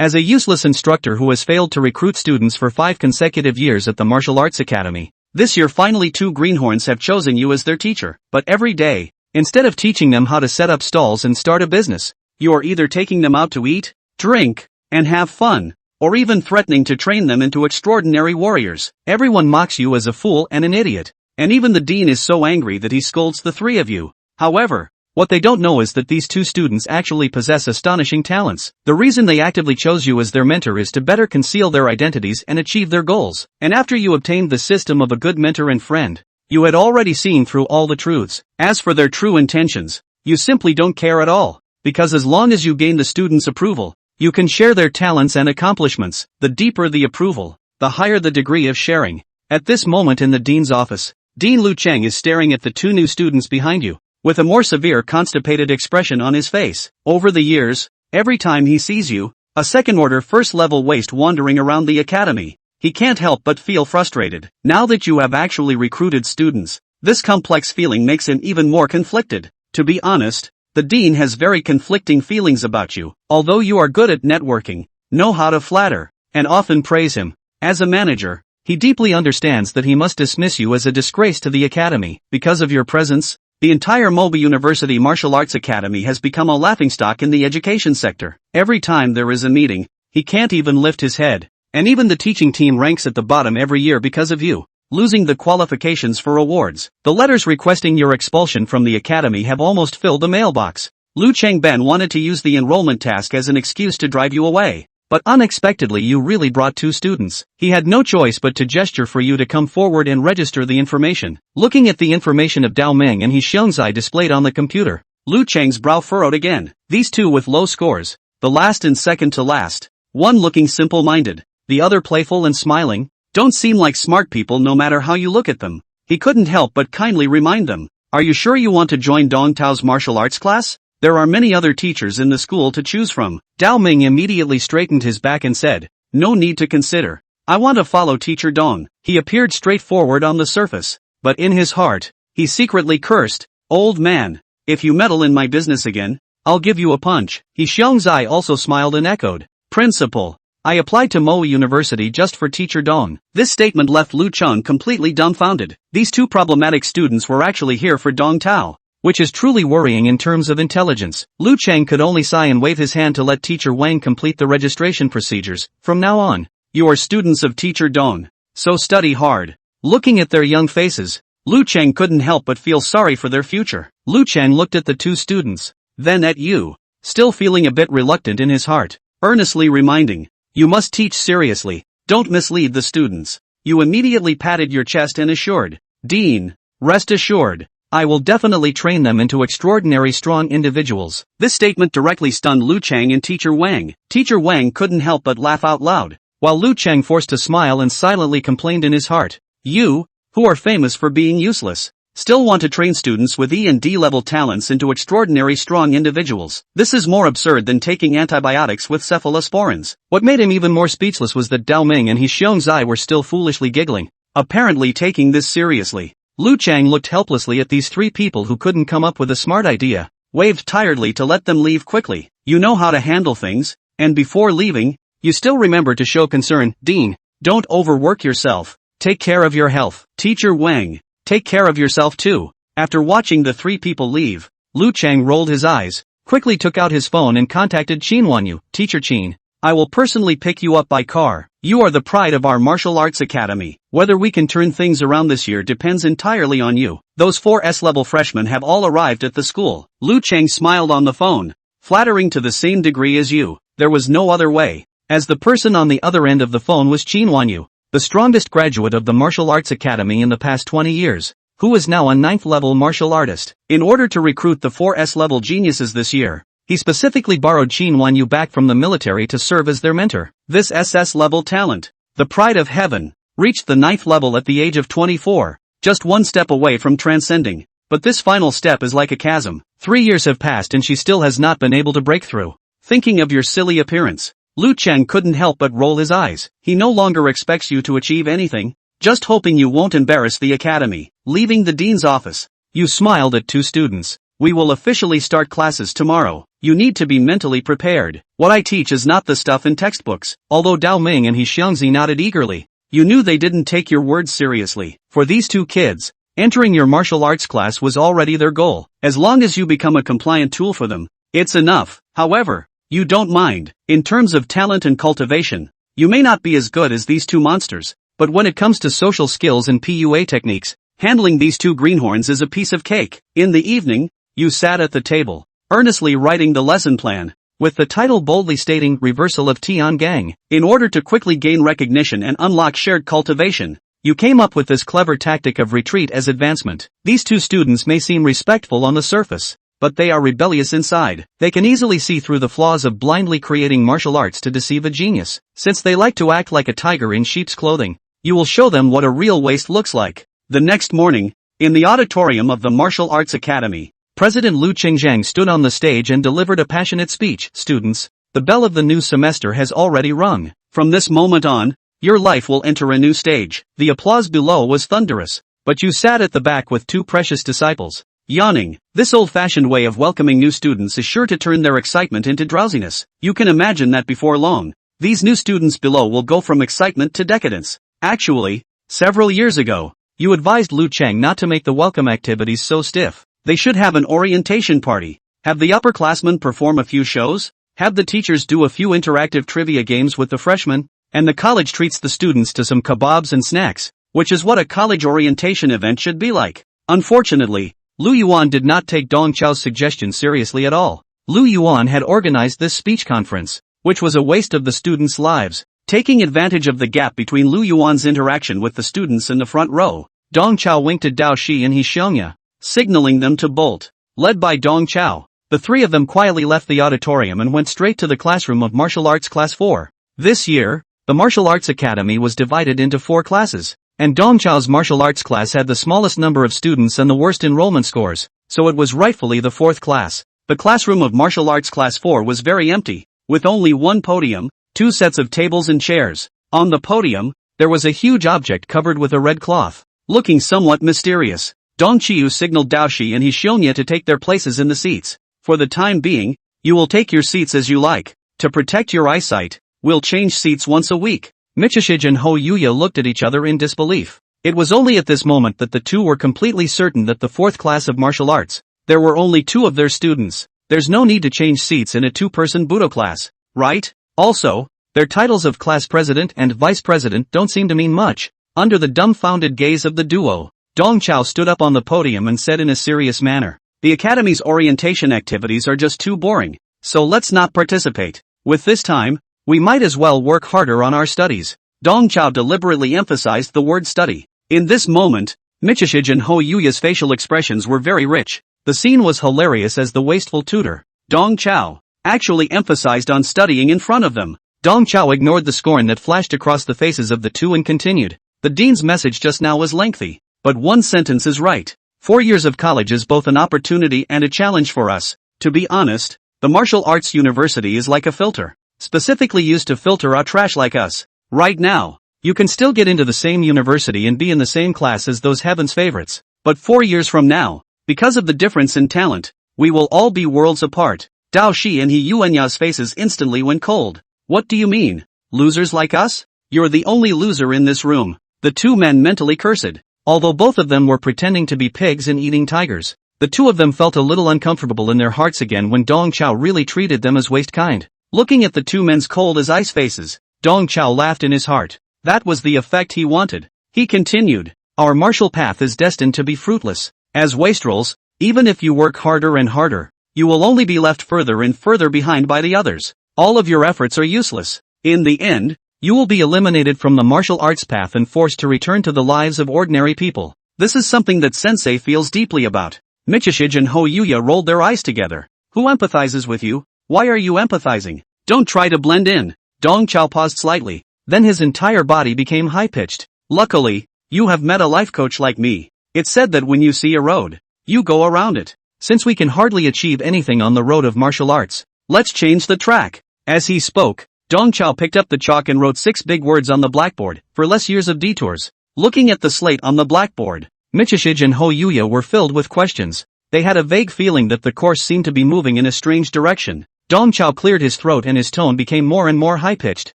As a useless instructor who has failed to recruit students for 5 consecutive years at the Martial Arts Academy, this year finally 2 greenhorns have chosen you as their teacher. But every day, instead of teaching them how to set up stalls and start a business, you are either taking them out to eat, drink, and have fun, or even threatening to train them into extraordinary warriors. Everyone mocks you as a fool and an idiot, and even the dean is so angry that he scolds the 3 of you. However, what they don't know is that these 2 students actually possess astonishing talents. The reason they actively chose you as their mentor is to better conceal their identities and achieve their goals. And after you obtained the system of a good mentor and friend, you had already seen through all the truths. As for their true intentions, you simply don't care at all, because as long as you gain the students' approval, you can share their talents and accomplishments. The deeper the approval, the higher the degree of sharing. At this moment in the dean's office, Dean Lu Cheng is staring at the 2 new students behind you, with a more severe constipated expression on his face. Over the years, every time he sees you, a second-order first-level waste wandering around the academy, he can't help but feel frustrated. Now that you have actually recruited students, this complex feeling makes him even more conflicted. To be honest, the dean has very conflicting feelings about you. Although you are good at networking, know how to flatter, and often praise him, as a manager, he deeply understands that he must dismiss you as a disgrace to the academy. Because of your presence, the entire Mobile University Martial Arts Academy has become a laughingstock in the education sector. Every time there is a meeting, he can't even lift his head, and even the teaching team ranks at the bottom every year because of you, losing the qualifications for awards. The letters requesting your expulsion from the academy have almost filled the mailbox. Lu Chengben wanted to use the enrollment task as an excuse to drive you away, but unexpectedly you really brought 2 students. He had no choice but to gesture for you to come forward and register the information. Looking at the information of Dao Ming and He Xiongzai displayed on the computer, Lu Cheng's brow furrowed again. These 2 with low scores, the last and second to last, one looking simple-minded, the other playful and smiling, don't seem like smart people no matter how you look at them. He couldn't help but kindly remind them, "Are you sure you want to join Dong Tao's martial arts class? There are many other teachers in the school to choose from." Dao Ming immediately straightened his back and said, "No need to consider. I want to follow Teacher Dong." He appeared straightforward on the surface, but in his heart, he secretly cursed, "Old man, if you meddle in my business again, I'll give you a punch." He Xiongzai also smiled and echoed, "Principal, I applied to Moe University just for Teacher Dong." This statement left Lu Cheng completely dumbfounded. These 2 problematic students were actually here for Dong Tao, which is truly worrying in terms of intelligence. Lu Cheng could only sigh and wave his hand to let Teacher Wang complete the registration procedures. "From now on, you are students of Teacher Dong, so study hard." Looking at their young faces, Lu Cheng couldn't help but feel sorry for their future. Lu Cheng looked at the 2 students, then at you, still feeling a bit reluctant in his heart, earnestly reminding, "You must teach seriously, don't mislead the students." You immediately patted your chest and assured, "Dean, rest assured, I will definitely train them into extraordinary strong individuals." This statement directly stunned Lu Cheng and Teacher Wang. Teacher Wang couldn't help but laugh out loud, while Lu Cheng forced a smile and silently complained in his heart, "You, who are famous for being useless, still want to train students with E and D level talents into extraordinary strong individuals. This is more absurd than taking antibiotics with cephalosporins." What made him even more speechless was that Dao Ming and He Xiongzai were still foolishly giggling, apparently taking this seriously. Lu Cheng looked helplessly at these 3 people who couldn't come up with a smart idea, waved tiredly to let them leave quickly. "You know how to handle things, and before leaving, you still remember to show concern. Dean, don't overwork yourself. Take care of your health. Teacher Wang, take care of yourself too." After watching the 3 people leave, Lu Cheng rolled his eyes, quickly took out his phone and contacted Qin Wanyu. "Teacher Qin, I will personally pick you up by car. You are the pride of our martial arts academy. Whether we can turn things around this year depends entirely on you." Those 4 S-level freshmen have all arrived at the school. Lu Cheng smiled on the phone, flattering to the same degree as you. There was no other way, as the person on the other end of the phone was Qin Wanyu, the strongest graduate of the martial arts academy in the past 20 years, who is now a 9th-level martial artist. In order to recruit the 4 S-level geniuses this year, he specifically borrowed Qin Wanyu back from the military to serve as their mentor. This SS-level talent, the pride of heaven, reached the 9th level at the age of 24, just 1 step away from transcending. But this final step is like a chasm. 3 years have passed and she still has not been able to break through. Thinking of your silly appearance, Lu Cheng couldn't help but roll his eyes. He no longer expects you to achieve anything, just hoping you won't embarrass the academy. Leaving the dean's office, you smiled at 2 students, We will officially start classes tomorrow. You need to be mentally prepared. What I teach is not the stuff in textbooks." Although Dao Ming and He Xiangzi nodded eagerly, you knew they didn't take your words seriously. For these two kids, entering your martial arts class was already their goal. As long as you become a compliant tool for them, it's enough. However, you don't mind. In terms of talent and cultivation, you may not be as good as these two monsters, but when it comes to social skills and PUA techniques, handling these two greenhorns is a piece of cake. In the evening, you sat at the table, earnestly writing the lesson plan, with the title boldly stating Reversal of Tian Gang. In order to quickly gain recognition and unlock shared cultivation, you came up with this clever tactic of retreat as advancement. These two students may seem respectful on the surface, but they are rebellious inside. They can easily see through the flaws of blindly creating martial arts to deceive a genius. Since they like to act like a tiger in sheep's clothing, you will show them what a real waist looks like. The next morning, in the auditorium of the Martial Arts Academy, President Lu Qingzhang stood on the stage and delivered a passionate speech. "Students, the bell of the new semester has already rung. From this moment on, your life will enter a new stage." The applause below was thunderous, but you sat at the back with two precious disciples, yawning. This old-fashioned way of welcoming new students is sure to turn their excitement into drowsiness. You can imagine that before long, these new students below will go from excitement to decadence. Actually, several years ago, you advised Lu Cheng not to make the welcome activities so stiff. They should have an orientation party, have the upperclassmen perform a few shows, have the teachers do a few interactive trivia games with the freshmen, and the college treats the students to some kebabs and snacks, which is what a college orientation event should be like. Unfortunately, Lu Yuan did not take Dong Chao's suggestion seriously at all. Lu Yuan had organized this speech conference, which was a waste of the students' lives. Taking advantage of the gap between Lu Yuan's interaction with the students in the front row, Dong Chao winked at Dao Shi and He Xiangya, signaling them to bolt. Led by Dong Chao, the three of them quietly left the auditorium and went straight to the classroom of Martial Arts Class 4. This year, the Martial Arts Academy was divided into 4 classes, and Dong Chao's martial arts class had the smallest number of students and the worst enrollment scores, so it was rightfully the 4th class. The classroom of Martial Arts Class 4 was very empty, with only one podium, 2 sets of tables and chairs. On the podium, there was a huge object covered with a red cloth, looking somewhat mysterious. Dong Qiu signaled Dao Shi and He Xiongya to take their places in the seats. "For the time being, you will take your seats as you like. To protect your eyesight, we'll change seats once a week." Michishij and Ho Yuya looked at each other in disbelief. It was only at this moment that the two were completely certain that the 4th class of martial arts, there were only 2 of their students. There's no need to change seats in a 2-person Budo class, right? Also, their titles of class president and vice president don't seem to mean much. Under the dumbfounded gaze of the duo, Dong Chao stood up on the podium and said in a serious manner, "The Academy's orientation activities are just too boring, so let's not participate. With this time, we might as well work harder on our studies." Dong Chao deliberately emphasized the word study. In this moment, Michishij and Ho Yuya's facial expressions were very rich. The scene was hilarious as the wasteful tutor, Dong Chao, actually emphasized on studying in front of them. Dong Chao ignored the scorn that flashed across the faces of the two and continued, "The dean's message just now was lengthy, but one sentence is right. 4 years of college is both an opportunity and a challenge for us. To be honest, the martial arts university is like a filter, specifically used to filter out trash like us. Right now, you can still get into the same university and be in the same class as those heaven's favorites, but 4 years from now, because of the difference in talent, we will all be worlds apart." Dao Shi and He Yuanya's faces instantly went cold. "What do you mean? Losers like us? You're the only loser in this room." The two men mentally cursed. Although both of them were pretending to be pigs and eating tigers, the two of them felt a little uncomfortable in their hearts again when Dong Chao really treated them as waste kind. Looking at the two men's cold as ice faces, Dong Chao laughed in his heart. That was the effect he wanted. He continued, "Our martial path is destined to be fruitless. As wastrels, even if you work harder and harder, you will only be left further and further behind by the others. All of your efforts are useless. In the end, you will be eliminated from the martial arts path and forced to return to the lives of ordinary people. This is something that Sensei feels deeply about." Michishij and Ho Yuya rolled their eyes together. "Who empathizes with you? Why are you empathizing? Don't try to blend in." Dong Chao paused slightly, then his entire body became high-pitched. "Luckily, you have met a life coach like me. It's said that when you see a road, you go around it. Since we can hardly achieve anything on the road of martial arts, let's change the track." As he spoke, Dong Chao picked up the chalk and wrote 6 big words on the blackboard, "For less years of detours." Looking at the slate on the blackboard, Michishij and Ho Yuya were filled with questions. They had a vague feeling that the course seemed to be moving in a strange direction. Dong Chao cleared his throat and his tone became more and more high-pitched.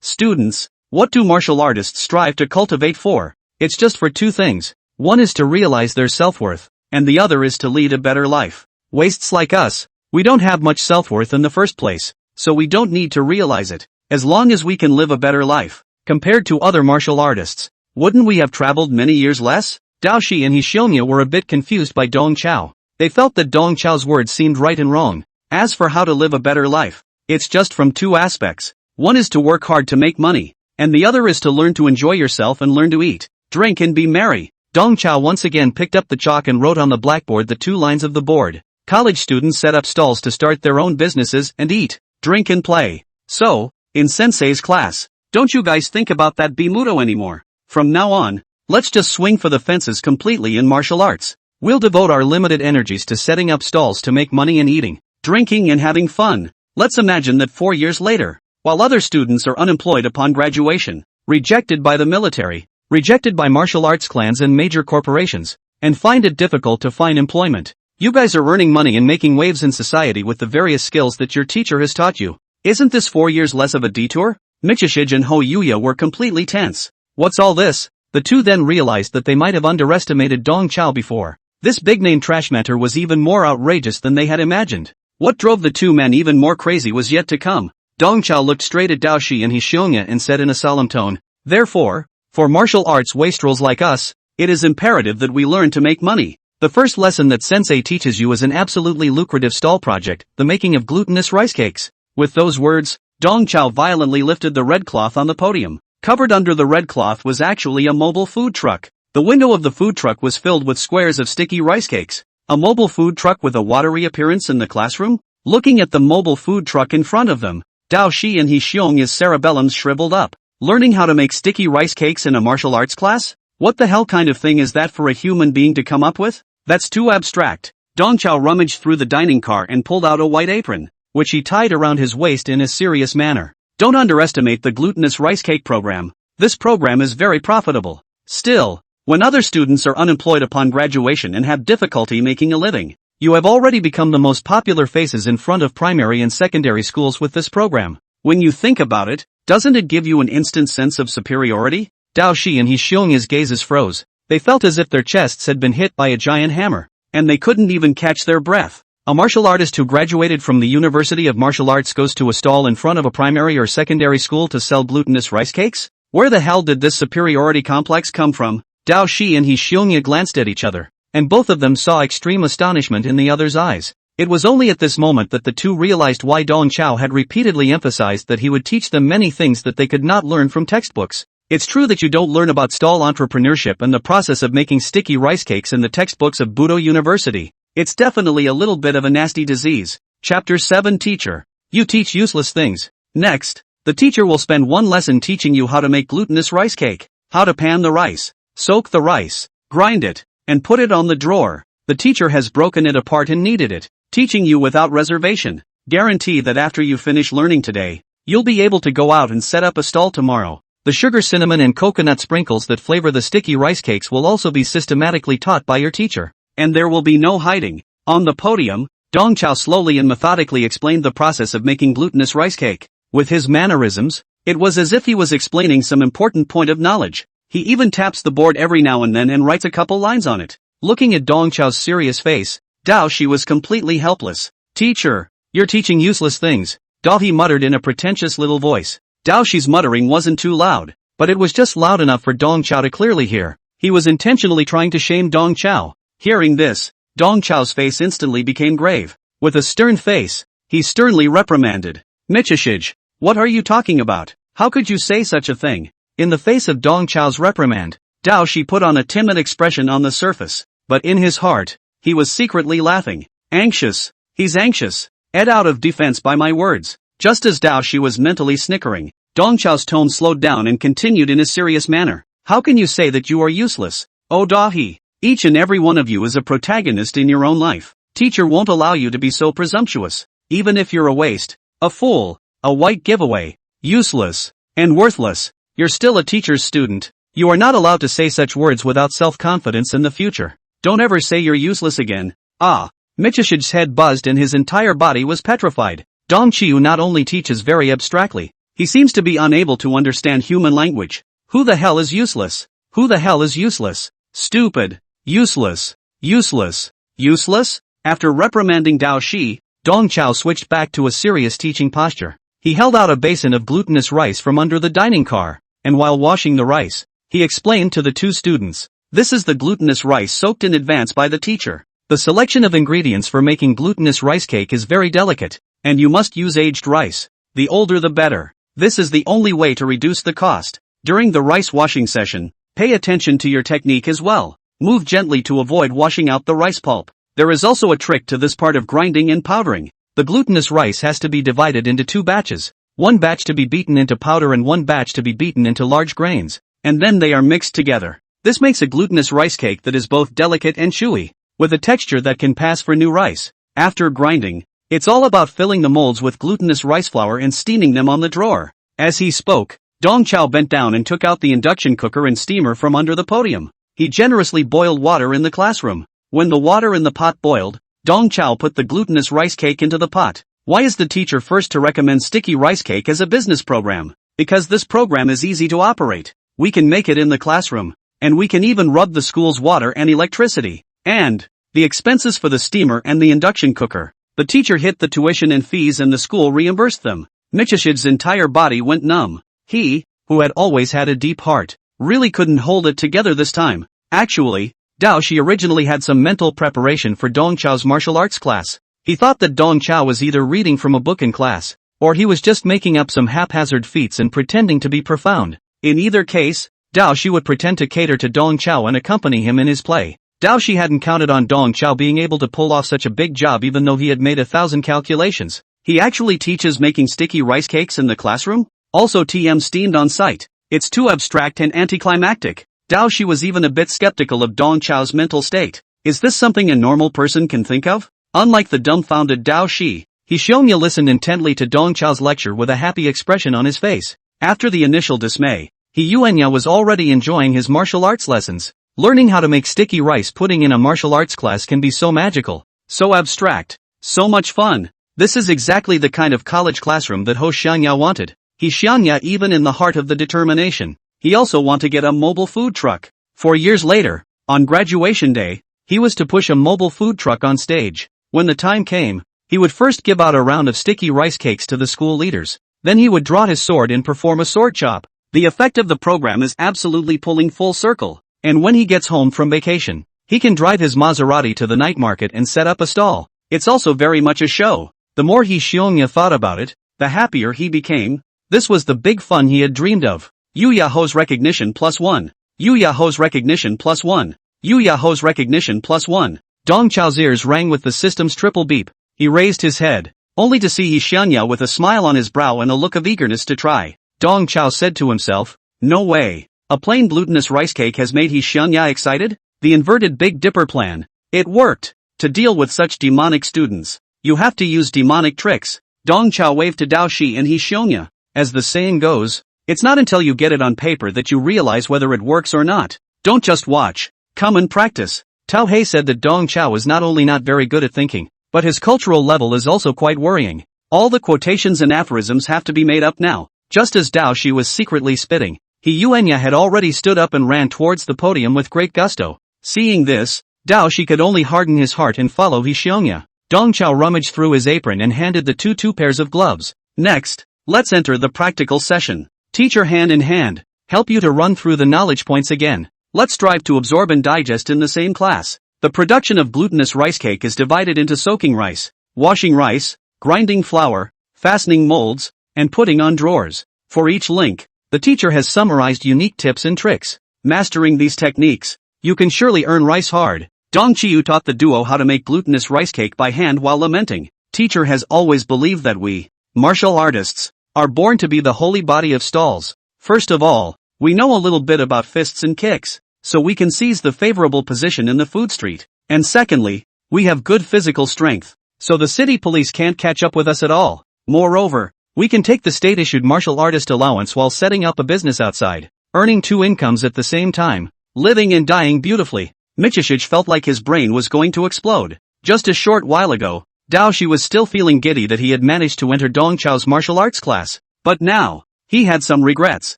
Students, what do martial artists strive to cultivate for? It's just for two things. One is to realize their self-worth, and the other is to lead a better life. Wastes like us, we don't have much self-worth in the first place, so we don't need to realize it. As long as we can live a better life, compared to other martial artists, wouldn't we have traveled many years less? Dao Shi and Hishongya were a bit confused by Dong Chao. They felt that Dong Chao's words seemed right and wrong. As for how to live a better life, it's just from two aspects. One is to work hard to make money, and the other is to learn to enjoy yourself and learn to eat, drink and be merry. Dong Chao once again picked up the chalk and wrote on the blackboard the two lines of the board. College students set up stalls to start their own businesses and eat, drink and play. So, in Sensei's class, don't you guys think about that Bimudo anymore. From now on, let's just swing for the fences completely in martial arts. We'll devote our limited energies to setting up stalls to make money and eating, drinking and having fun. Let's imagine that 4 years later, while other students are unemployed upon graduation, rejected by the military, rejected by martial arts clans and major corporations, and find it difficult to find employment, you guys are earning money and making waves in society with the various skills that your teacher has taught you. Isn't this 4 years less of a detour? Michishij and Ho Yuya were completely tense. What's all this? The two then realized that they might have underestimated Dong Chao before. This big-name trash mentor was even more outrageous than they had imagined. What drove the two men even more crazy was yet to come. Dong Chao looked straight at Dao Shi and Hishongya and said in a solemn tone, "Therefore, for martial arts wastrels like us, it is imperative that we learn to make money. The first lesson that Sensei teaches you is an absolutely lucrative stall project, the making of glutinous rice cakes." With those words, Dong Chao violently lifted the red cloth on the podium. Covered under the red cloth was actually a mobile food truck. The window of the food truck was filled with squares of sticky rice cakes. A mobile food truck with a watery appearance in the classroom? Looking at the mobile food truck in front of them, Dao Shi and Hishongya's cerebellums shriveled up. Learning how to make sticky rice cakes in a martial arts class? What the hell kind of thing is that for a human being to come up with? That's too abstract. Dong Chao rummaged through the dining car and pulled out a white apron, which he tied around his waist in a serious manner. Don't underestimate the glutinous rice cake program. This program is very profitable. Still, when other students are unemployed upon graduation and have difficulty making a living, you have already become the most popular faces in front of primary and secondary schools with this program. When you think about it, doesn't it give you an instant sense of superiority? Dao Shi and Hishongya's gazes froze. They felt as if their chests had been hit by a giant hammer, and they couldn't even catch their breath. A martial artist who graduated from the University of Martial Arts goes to a stall in front of a primary or secondary school to sell glutinous rice cakes? Where the hell did this superiority complex come from? Dao Shi and Hishongya glanced at each other, and both of them saw extreme astonishment in the other's eyes. It was only at this moment that the two realized why Dong Chao had repeatedly emphasized that he would teach them many things that they could not learn from textbooks. It's true that you don't learn about stall entrepreneurship and the process of making sticky rice cakes in the textbooks of Budo University. It's definitely a little bit of a nasty disease. Chapter 7 Teacher. You teach useless things. Next, the teacher will spend one lesson teaching you how to make glutinous rice cake, how to pan the rice, soak the rice, grind it, and put it on the drawer. The teacher has broken it apart and kneaded it, teaching you without reservation. Guarantee that after you finish learning today, you'll be able to go out and set up a stall tomorrow. The sugar, cinnamon and coconut sprinkles that flavor the sticky rice cakes will also be systematically taught by your teacher. And there will be no hiding. On the podium, Dong Chao slowly and methodically explained the process of making glutinous rice cake. With his mannerisms, it was as if he was explaining some important point of knowledge. He even taps the board every now and then and writes a couple lines on it. Looking at Dong Chao's serious face, Dao Shi was completely helpless. "Teacher, you're teaching useless things," Dao He muttered in a pretentious little voice. Dao Shi's muttering wasn't too loud, but it was just loud enough for Dong Chao to clearly hear. He was intentionally trying to shame Dong Chao. Hearing this, Dong Chao's face instantly became grave. With a stern face, he sternly reprimanded, "Michishij, what are you talking about? How could you say such a thing?" In the face of Dong Chao's reprimand, Dao Shi put on a timid expression on the surface, but in his heart, he was secretly laughing. Anxious, he's anxious, ed out of defense by my words. Just as Dao Shi was mentally snickering, Dong Chao's tone slowed down and continued in a serious manner. "How can you say that you are useless? Oh Dao He. Each and every one of you is a protagonist in your own life. Teacher won't allow you to be so presumptuous. Even if you're a waste, a fool, a white giveaway, useless, and worthless, you're still a teacher's student. You are not allowed to say such words without self-confidence in the future. Don't ever say you're useless again." Ah, Michishij's head buzzed and his entire body was petrified. Dong Qiu not only teaches very abstractly, he seems to be unable to understand human language. Who the hell is useless? Who the hell is useless? Stupid. Useless. Useless. Useless? After reprimanding Dao Shi, Dong Chao switched back to a serious teaching posture. He held out a basin of glutinous rice from under the dining car, and while washing the rice, he explained to the two students, "This is the glutinous rice soaked in advance by the teacher. The selection of ingredients for making glutinous rice cake is very delicate, and you must use aged rice. The older the better. This is the only way to reduce the cost. During the rice washing session, pay attention to your technique as well. Move gently to avoid washing out the rice pulp. There is also a trick to this part of grinding and powdering. The glutinous rice has to be divided into two batches, one batch to be beaten into powder and one batch to be beaten into large grains, and then they are mixed together. This makes a glutinous rice cake that is both delicate and chewy, with a texture that can pass for new rice. After grinding, it's all about filling the molds with glutinous rice flour and steaming them on the drawer." As he spoke, Dong Chao bent down and took out the induction cooker and steamer from under the podium. He generously boiled water in the classroom. When the water in the pot boiled, Dong Chao put the glutinous rice cake into the pot. Why is the teacher first to recommend sticky rice cake as a business program? Because this program is easy to operate. We can make it in the classroom, and we can even rub the school's water and electricity. And the expenses for the steamer and the induction cooker. The teacher hit the tuition and fees and the school reimbursed them. Michishid's entire body went numb. He, who had always had a deep heart, really couldn't hold it together this time. Actually, Dao Shi originally had some mental preparation for Dong Chao's martial arts class. He thought that Dong Chao was either reading from a book in class, or he was just making up some haphazard feats and pretending to be profound. In either case, Dao Shi would pretend to cater to Dong Chao and accompany him in his play. Dao Shi hadn't counted on Dong Chao being able to pull off such a big job even though he had made 1,000 calculations. He actually teaches making sticky rice cakes in the classroom? Also TM steamed on site. It's too abstract and anticlimactic. Dao Shi was even a bit skeptical of Dong Chao's mental state. Is this something a normal person can think of? Unlike the dumbfounded Dao Shi, Xiongya listened intently to Dong Chao's lecture with a happy expression on his face. After the initial dismay, Yuanya was already enjoying his martial arts lessons. Learning how to make sticky rice pudding in a martial arts class can be so magical, so abstract, so much fun. This is exactly the kind of college classroom that Ho Xiangya wanted. Xiangya even in the heart of the determination. He also wanted to get a mobile food truck. 4 years later, on graduation day, he was to push a mobile food truck on stage. When the time came, he would first give out a round of sticky rice cakes to the school leaders. Then he would draw his sword and perform a sword chop. The effect of the program is absolutely pulling full circle. And when he gets home from vacation, he can drive his Maserati to the night market and set up a stall. It's also very much a show. The more Xiongya thought about it, the happier he became. This was the big fun he had dreamed of. Yu Yaho's recognition +1. Yu Yaho's recognition +1. Yu Yaho's recognition +1. Dong Chao's ears rang with the system's triple beep. He raised his head, only to see Xiangya with a smile on his brow and a look of eagerness to try. Dong Chao said to himself, "No way. A plain glutinous rice cake has made Xiangya excited? The inverted Big Dipper plan. It worked. To deal with such demonic students, you have to use demonic tricks." Dong Chao waved to Dao Shi and Xiongya. As the saying goes, it's not until you get it on paper that you realize whether it works or not. Don't just watch. Come and practice. Tao He said that Dong Chao is not only not very good at thinking, but his cultural level is also quite worrying. All the quotations and aphorisms have to be made up now. Just as Dao Shi was secretly spitting, Yuanya had already stood up and ran towards the podium with great gusto. Seeing this, Dao Shi could only harden his heart and follow Xiongya. Dong Chao rummaged through his apron and handed the two pairs of gloves. Next, let's enter the practical session. Teacher hand in hand, help you to run through the knowledge points again. Let's strive to absorb and digest in the same class. The production of glutinous rice cake is divided into soaking rice, washing rice, grinding flour, fastening molds, and putting on drawers. For each link, the teacher has summarized unique tips and tricks. Mastering these techniques, you can surely earn rice hard. Dong Qiu taught the duo how to make glutinous rice cake by hand while lamenting. Teacher has always believed that we, martial artists, are born to be the holy body of stalls. First of all, we know a little bit about fists and kicks, so we can seize the favorable position in the food street. And secondly, we have good physical strength, so the city police can't catch up with us at all. Moreover, we can take the state-issued martial artist allowance while setting up a business outside, earning two incomes at the same time, living and dying beautifully. Michishij felt like his brain was going to explode. Just a short while ago, Dao Shi was still feeling giddy that he had managed to enter Dong Chao's martial arts class. But now, he had some regrets.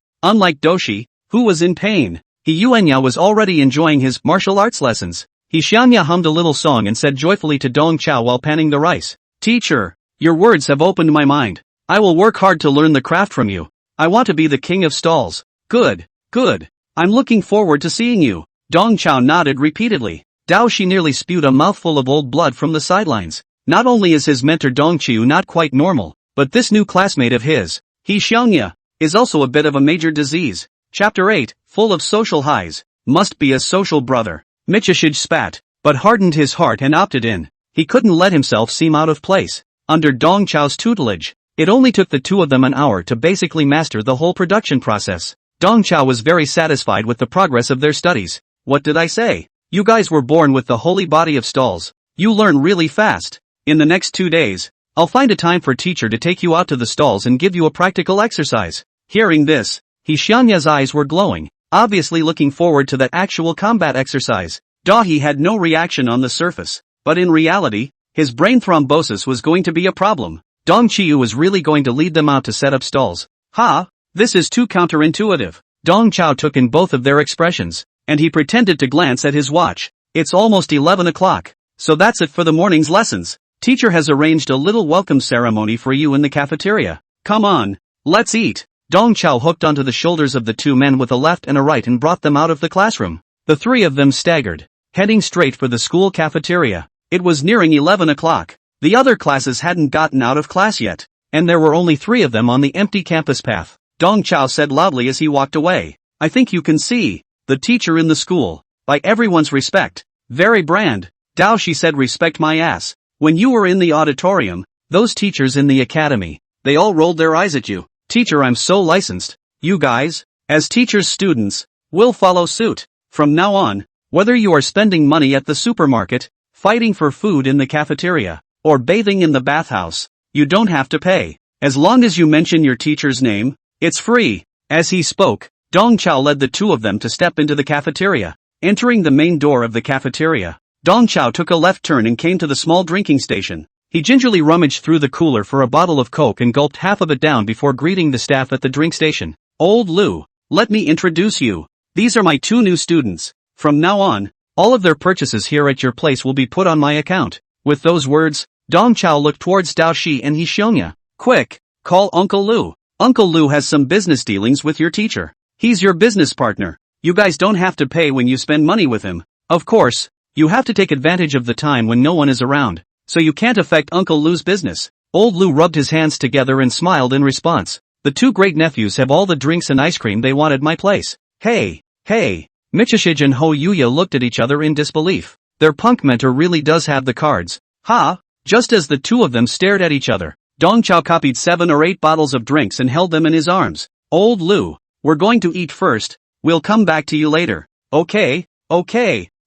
Unlike Doshi, who was in pain, He Yuanya was already enjoying his martial arts lessons. He Xianya hummed a little song and said joyfully to Dong Chao while panning the rice, "Teacher, your words have opened my mind. I will work hard to learn the craft from you. I want to be the king of stalls." "Good, good. I'm looking forward to seeing you." Dong Chao nodded repeatedly. Dao Shi nearly spewed a mouthful of old blood from the sidelines. Not only is his mentor Dong Chiu not quite normal, but this new classmate of his, He Xiangya, is also a bit of a major disease. Chapter 8, full of social highs. Must be a social brother. Michishij spat, but hardened his heart and opted in. He couldn't let himself seem out of place. Under Dong Chao's tutelage, it only took the two of them an hour to basically master the whole production process. Dong Chao was very satisfied with the progress of their studies. "What did I say? You guys were born with the holy body of stalls. You learn really fast. In the next 2 days, I'll find a time for teacher to take you out to the stalls and give you a practical exercise." Hearing this, He Xianya's eyes were glowing, obviously looking forward to that actual combat exercise. Dahi had no reaction on the surface, but in reality, his brain thrombosis was going to be a problem. Dong Chiu was really going to lead them out to set up stalls. "Ha! This is too counterintuitive." Dong Chao took in both of their expressions, and he pretended to glance at his watch. "It's almost 11 o'clock, so that's it for the morning's lessons. Teacher has arranged a little welcome ceremony for you in the cafeteria. Come on, let's eat." Dong Chao hooked onto the shoulders of the two men with a left and a right and brought them out of the classroom. The three of them staggered, heading straight for the school cafeteria. It was nearing 11 o'clock. The other classes hadn't gotten out of class yet, and there were only 3 of them on the empty campus path. Dong Chao said loudly as he walked away, "I think you can see, the teacher in the school, by everyone's respect, very brand." Dao Shi said, "Respect my ass. When you were in the auditorium, those teachers in the academy, they all rolled their eyes at you. Teacher, I'm so licensed. You guys, as teachers' students, will follow suit. From now on, whether you are spending money at the supermarket, fighting for food in the cafeteria, or bathing in the bathhouse, you don't have to pay. As long as you mention your teacher's name, it's free." As he spoke, Dong Chao led the two of them to step into the cafeteria. Entering the main door of the cafeteria, Dong Chao took a left turn and came to the small drinking station. He gingerly rummaged through the cooler for a bottle of Coke and gulped half of it down before greeting the staff at the drink station. "Old Lu, let me introduce you. These are my 2 new students. From now on, all of their purchases here at your place will be put on my account." With those words, Dong Chao looked towards Dao Shi and He Xiongya. "Quick, call Uncle Lu. Uncle Lu has some business dealings with your teacher. He's your business partner. You guys don't have to pay when you spend money with him. Of course, you have to take advantage of the time when no one is around, so you can't affect Uncle Lu's business." Old Lu rubbed his hands together and smiled in response. "The 2 great-nephews have all the drinks and ice cream they want at my place." Hey. Michishij and Ho Yuya looked at each other in disbelief. Their punk mentor really does have the cards. "Ha!" Just as the two of them stared at each other, Dong Chao copied 7 or 8 bottles of drinks and held them in his arms. "Old Lu, we're going to eat first. We'll come back to you later." Okay.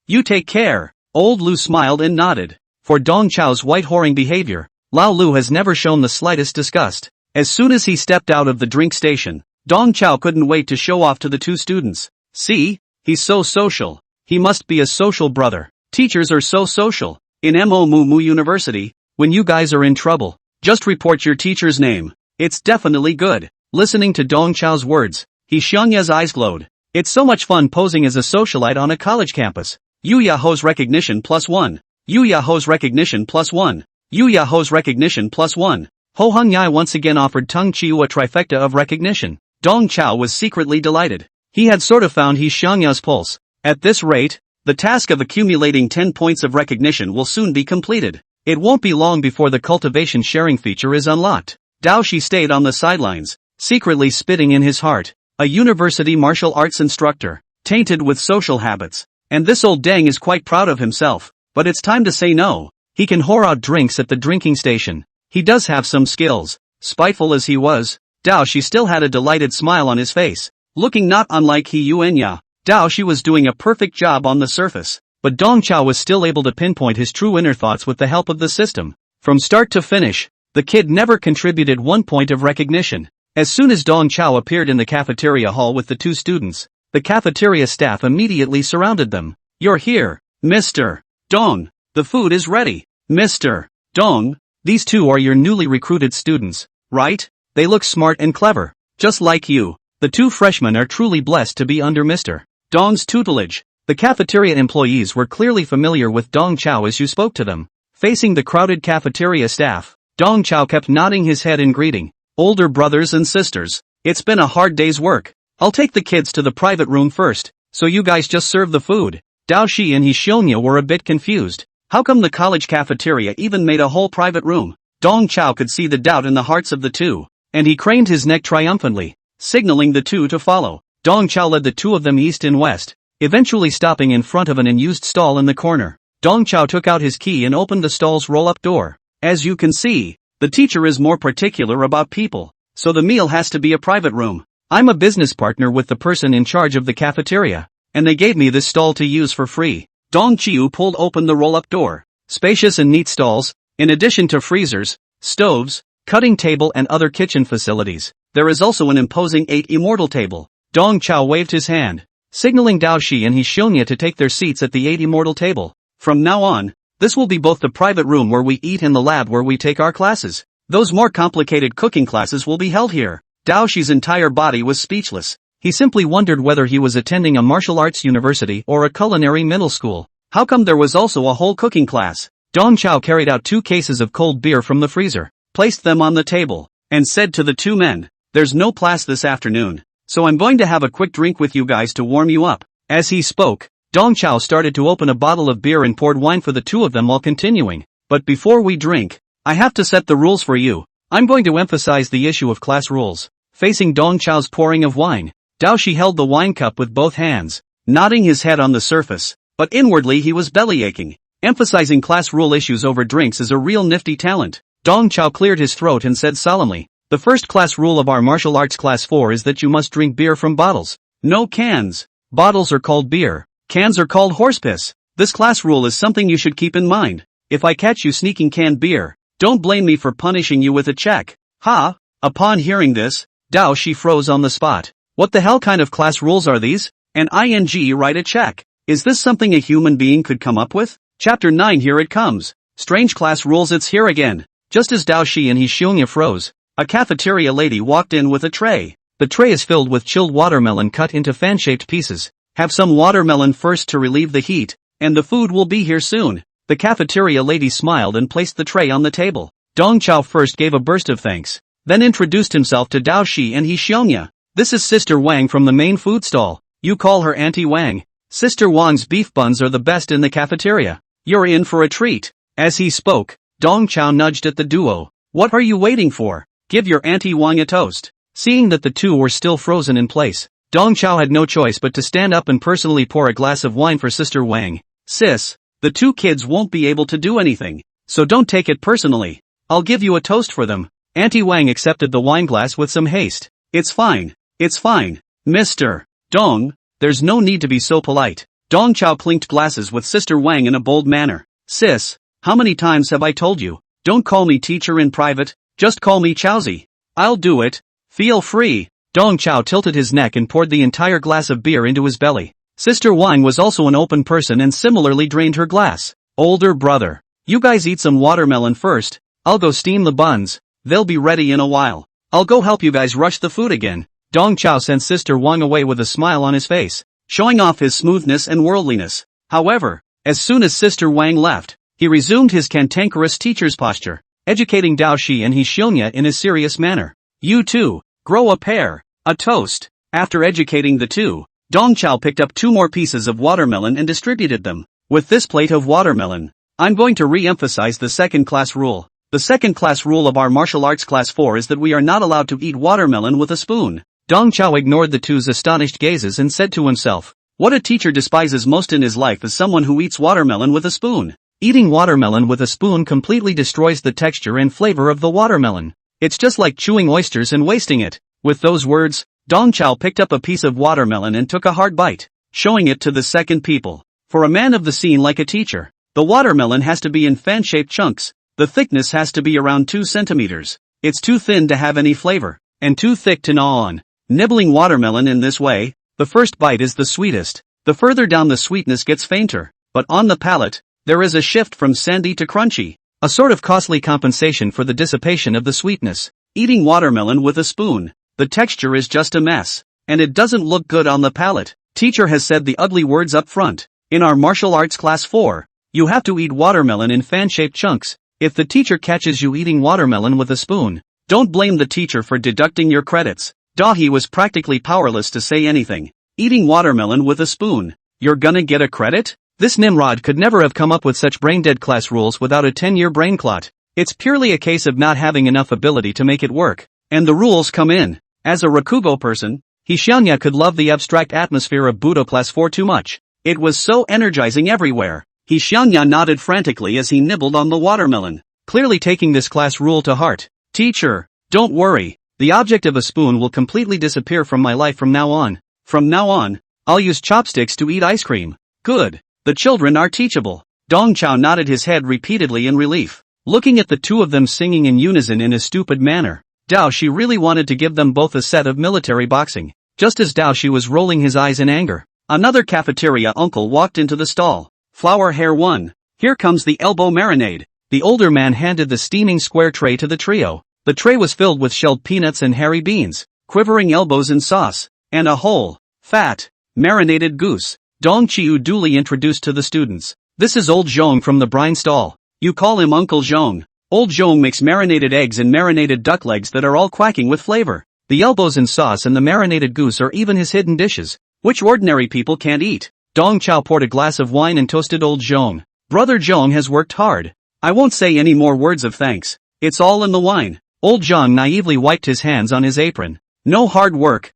You take care." Old Lu smiled and nodded. For Dong Chao's white-whoring behavior, Lao Lu has never shown the slightest disgust. As soon as he stepped out of the drink station, Dong Chao couldn't wait to show off to the 2 students. "See, he's so social. He must be a social brother. Teachers are so social. In Mo University, when you guys are in trouble, just report your teacher's name. It's definitely good." Listening to Dong Chao's words, He Xiangya's eyes glowed. It's so much fun posing as a socialite on a college campus. Yuyaho's recognition +1. Yuyaho's recognition +1. Yuyaho's recognition +1. Ho Hungyai once again offered Tung Chiu a trifecta of recognition. Dong Chao was secretly delighted. He had sort of found He Xiangya's pulse. At this rate, the task of accumulating 10 points of recognition will soon be completed. It won't be long before the cultivation sharing feature is unlocked. Dao Shi stayed on the sidelines, secretly spitting in his heart. A university martial arts instructor, tainted with social habits. And this old dang is quite proud of himself. But it's time to say no. He can whore out drinks at the drinking station. He does have some skills. Spiteful as he was, Dao Shi still had a delighted smile on his face. Looking not unlike He Yuanya, Dao Shi was doing a perfect job on the surface. But Dong Chao was still able to pinpoint his true inner thoughts with the help of the system. From start to finish, the kid never contributed 1 point of recognition. As soon as Dong Chao appeared in the cafeteria hall with the 2 students, the cafeteria staff immediately surrounded them. "You're here, Mr. Dong. The food is ready." Mr. Dong, these two are your newly recruited students, right? They look smart and clever, just like you. The two freshmen are truly blessed to be under Mr. Dong's tutelage. The cafeteria employees were clearly familiar with Dong Chao as you spoke to them. Facing the crowded cafeteria staff, Dong Chao kept nodding his head in greeting. Older brothers and sisters, it's been a hard day's work. I'll take the kids to the private room first, so you guys just serve the food. Dao Shi and Hishionya were a bit confused. How come the college cafeteria even made a whole private room? Dong Chao could see the doubt in the hearts of the two, and he craned his neck triumphantly, signaling the two to follow. Dong Chao led the two of them east and west, eventually stopping in front of an unused stall in the corner. Dong Chao took out his key and opened the stall's roll-up door. As you can see, the teacher is more particular about people, so the meal has to be a private room. I'm a business partner with the person in charge of the cafeteria, and they gave me this stall to use for free. Dong Chiu pulled open the roll-up door. Spacious and neat stalls, in addition to freezers, stoves, cutting table and other kitchen facilities. There is also an imposing 8 immortal table. Dong Chao waved his hand, signaling Dao Shi and Hishionya to take their seats at the 8 immortal table. From now on, this will be both the private room where we eat and the lab where we take our classes. Those more complicated cooking classes will be held here. Dao Shi's entire body was speechless. He simply wondered whether he was attending a martial arts university or a culinary middle school. How come there was also a whole cooking class? Dong Chao carried out 2 cases of cold beer from the freezer, placed them on the table, and said to the 2 men, "There's no class this afternoon, so I'm going to have a quick drink with you guys to warm you up." As he spoke, Dong Chao started to open a bottle of beer and poured wine for the 2 of them while continuing. "But before we drink, I have to set the rules for you. I'm going to emphasize the issue of class rules." Facing Dong Chao's pouring of wine, Dao Shi held the wine cup with both hands, nodding his head on the surface, but inwardly he was bellyaching. Emphasizing class rule issues over drinks is a real nifty talent. Dong Chao cleared his throat and said solemnly, "The first class rule of our martial arts class 4 is that you must drink beer from bottles. No cans. Bottles are called beer. Cans are called horse piss. This class rule is something you should keep in mind. If I catch you sneaking canned beer, don't blame me for punishing you with a check." Ha! Upon hearing this, Dao Shi froze on the spot. What the hell kind of class rules are these? An ing write a check. Is this something a human being could come up with? Chapter 9, here it comes. Strange class rules, it's here again. Just as Dao Shi and Hishionya froze, a cafeteria lady walked in with a tray. The tray is filled with chilled watermelon cut into fan-shaped pieces. Have some watermelon first to relieve the heat, and the food will be here soon. The cafeteria lady smiled and placed the tray on the table. Dong Chao first gave a burst of thanks, then introduced himself to Dao Shi and Hishionya. "This is Sister Wang from the main food stall. You call her Auntie Wang. Sister Wang's beef buns are the best in the cafeteria. You're in for a treat." As he spoke, Dong Chao nudged at the duo. "What are you waiting for? Give your Auntie Wang a toast." Seeing that the two were still frozen in place, Dong Chao had no choice but to stand up and personally pour a glass of wine for Sister Wang. "Sis, the 2 kids won't be able to do anything, so don't take it personally. I'll give you a toast for them." Auntie Wang accepted the wineglass with some haste. "It's fine. It's fine. Mr. Dong, there's no need to be so polite." Dong Chao clinked glasses with Sister Wang in a bold manner. "Sis, how many times have I told you? Don't call me teacher in private, just call me Chaozi." "I'll do it. Feel free." Dong Chao tilted his neck and poured the entire glass of beer into his belly. Sister Wang was also an open person and similarly drained her glass. "Older brother, you guys eat some watermelon first. I'll go steam the buns. They'll be ready in a while. I'll go help you guys rush the food again." Dong Chao sent Sister Wang away with a smile on his face, showing off his smoothness and worldliness. However, as soon as Sister Wang left, he resumed his cantankerous teacher's posture, educating Dao Shi and Hishionya in a serious manner. "You two, grow a pair. A toast." After educating the two, Dong Chao picked up 2 more pieces of watermelon and distributed them. "With this plate of watermelon, I'm going to re-emphasize the second class rule. The second class rule of our martial arts class 4 is that we are not allowed to eat watermelon with a spoon." Dong Chao ignored the two's astonished gazes and said to himself, "What a teacher despises most in his life is someone who eats watermelon with a spoon. Eating watermelon with a spoon completely destroys the texture and flavor of the watermelon. It's just like chewing oysters and wasting it." With those words, Dong Chao picked up a piece of watermelon and took a hard bite, showing it to the second people. For a man of the scene like a teacher, the watermelon has to be in fan-shaped chunks. The thickness has to be around 2 centimeters. It's too thin to have any flavor, and too thick to gnaw on. Nibbling watermelon in this way, the first bite is the sweetest. The further down the sweetness gets fainter, but on the palate, there is a shift from sandy to crunchy. A sort of costly compensation for the dissipation of the sweetness. Eating watermelon with a spoon. The texture is just a mess. And it doesn't look good on the palate. Teacher has said the ugly words up front. In our martial arts class 4, you have to eat watermelon in fan-shaped chunks. If the teacher catches you eating watermelon with a spoon, don't blame the teacher for deducting your credits. He was practically powerless to say anything. Eating watermelon with a spoon. You're gonna get a credit? This Nimrod could never have come up with such brain-dead class rules without a 10-year brain clot. It's purely a case of not having enough ability to make it work. And the rules come in. As a Rakugo person, Hishianya could love the abstract atmosphere of Budo Class 4 too much. It was so energizing everywhere. Hishianya nodded frantically as he nibbled on the watermelon, clearly taking this class rule to heart. Teacher, don't worry. The object of a spoon will completely disappear from my life from now on. From now on, I'll use chopsticks to eat ice cream. Good. The children are teachable. Dong Chao nodded his head repeatedly in relief, looking at the two of them singing in unison in a stupid manner. She really wanted to give them both a set of military boxing, just as Shi was rolling his eyes in anger. Another cafeteria uncle walked into the stall. Flower hair 1. Here comes the elbow marinade. The older man handed the steaming square tray to the trio. The tray was filled with shelled peanuts and hairy beans, quivering elbows in sauce, and a whole, fat, marinated goose. Dong Chiu duly introduced to the students. This is old Zhong from the brine stall. You call him Uncle Zhong. Old Zhong makes marinated eggs and marinated duck legs that are all quacking with flavor. The elbows in sauce and the marinated goose are even his hidden dishes, which ordinary people can't eat. Dong Chao poured a glass of wine and toasted old Zhong. Brother Zhong has worked hard. I won't say any more words of thanks. It's all in the wine. Old Zhong naively wiped his hands on his apron. No hard work,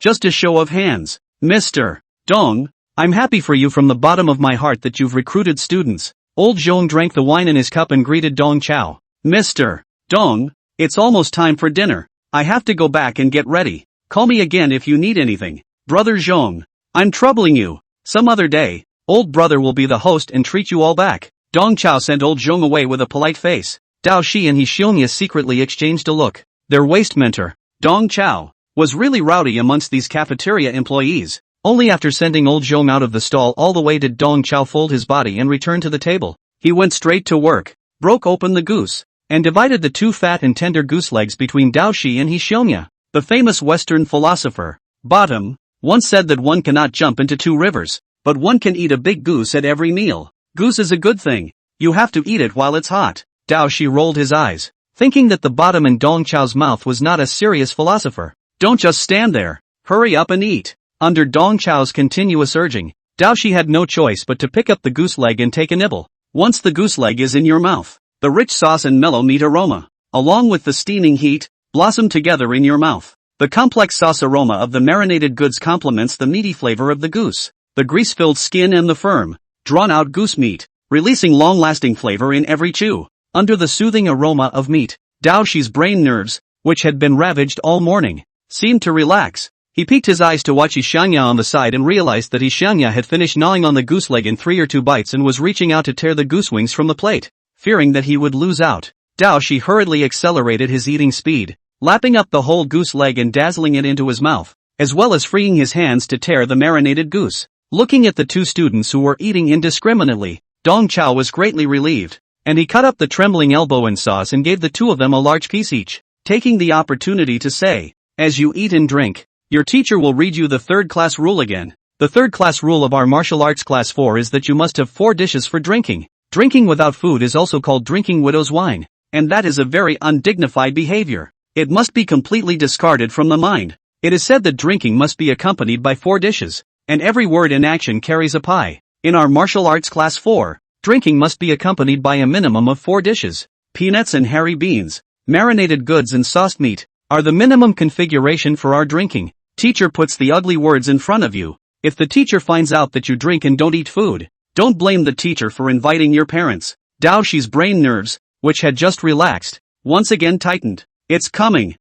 just a show of hands. Mr. Dong, I'm happy for you from the bottom of my heart that you've recruited students. Old Zhong drank the wine in his cup and greeted Dong Chao. Mr. Dong, it's almost time for dinner. I have to go back and get ready. Call me again if you need anything. Brother Zhong, I'm troubling you. Some other day, old brother will be the host and treat you all back. Dong Chao sent old Zhong away with a polite face. Dao Shi and Hishinya secretly exchanged a look. Their waste mentor, Dong Chao, was really rowdy amongst these cafeteria employees. Only after sending old Zhong out of the stall all the way did Dong Chao fold his body and return to the table. He went straight to work, broke open the goose, and divided the two fat and tender goose legs between Dao Shi and Hishinya. The famous Western philosopher, Bottom, once said that one cannot jump into two rivers, but one can eat a big goose at every meal. Goose is a good thing. You have to eat it while it's hot. Dao Shi rolled his eyes, thinking that the Bottom in Dong Chao's mouth was not a serious philosopher. Don't just stand there. Hurry up and eat. Under Dong Chao's continuous urging, Dao Shi had no choice but to pick up the goose leg and take a nibble. Once the goose leg is in your mouth, the rich sauce and mellow meat aroma, along with the steaming heat, blossom together in your mouth. The complex sauce aroma of the marinated goods complements the meaty flavor of the goose, the grease-filled skin and the firm, drawn-out goose meat, releasing long-lasting flavor in every chew. Under the soothing aroma of meat, Dao Shi's brain nerves, which had been ravaged all morning, seemed to relax. He peeked his eyes to watch Hishianya on the side and realized that Hishianya had finished gnawing on the goose leg in 3 or 2 bites and was reaching out to tear the goose wings from the plate. Fearing that he would lose out, Dao Shi hurriedly accelerated his eating speed, lapping up the whole goose leg and dazzling it into his mouth, as well as freeing his hands to tear the marinated goose. Looking at the two students who were eating indiscriminately, Dong Chao was greatly relieved, and he cut up the trembling elbow in sauce and gave the two of them a large piece each, taking the opportunity to say, "As you eat and drink, your teacher will read you the third-class rule again. The third-class rule of our martial arts class 4 is that you must have 4 dishes for drinking. Drinking without food is also called drinking widow's wine, and that is a very undignified behavior. It must be completely discarded from the mind. It is said that drinking must be accompanied by 4 dishes, and every word in action carries a pie. In our martial arts class 4, drinking must be accompanied by a minimum of 4 dishes. Peanuts and hairy beans, marinated goods and sauced meat are the minimum configuration for our drinking. Teacher puts the ugly words in front of you. If the teacher finds out that you drink and don't eat food, don't blame the teacher for inviting your parents." Dao Shi's brain nerves, which had just relaxed, once again tightened. It's coming.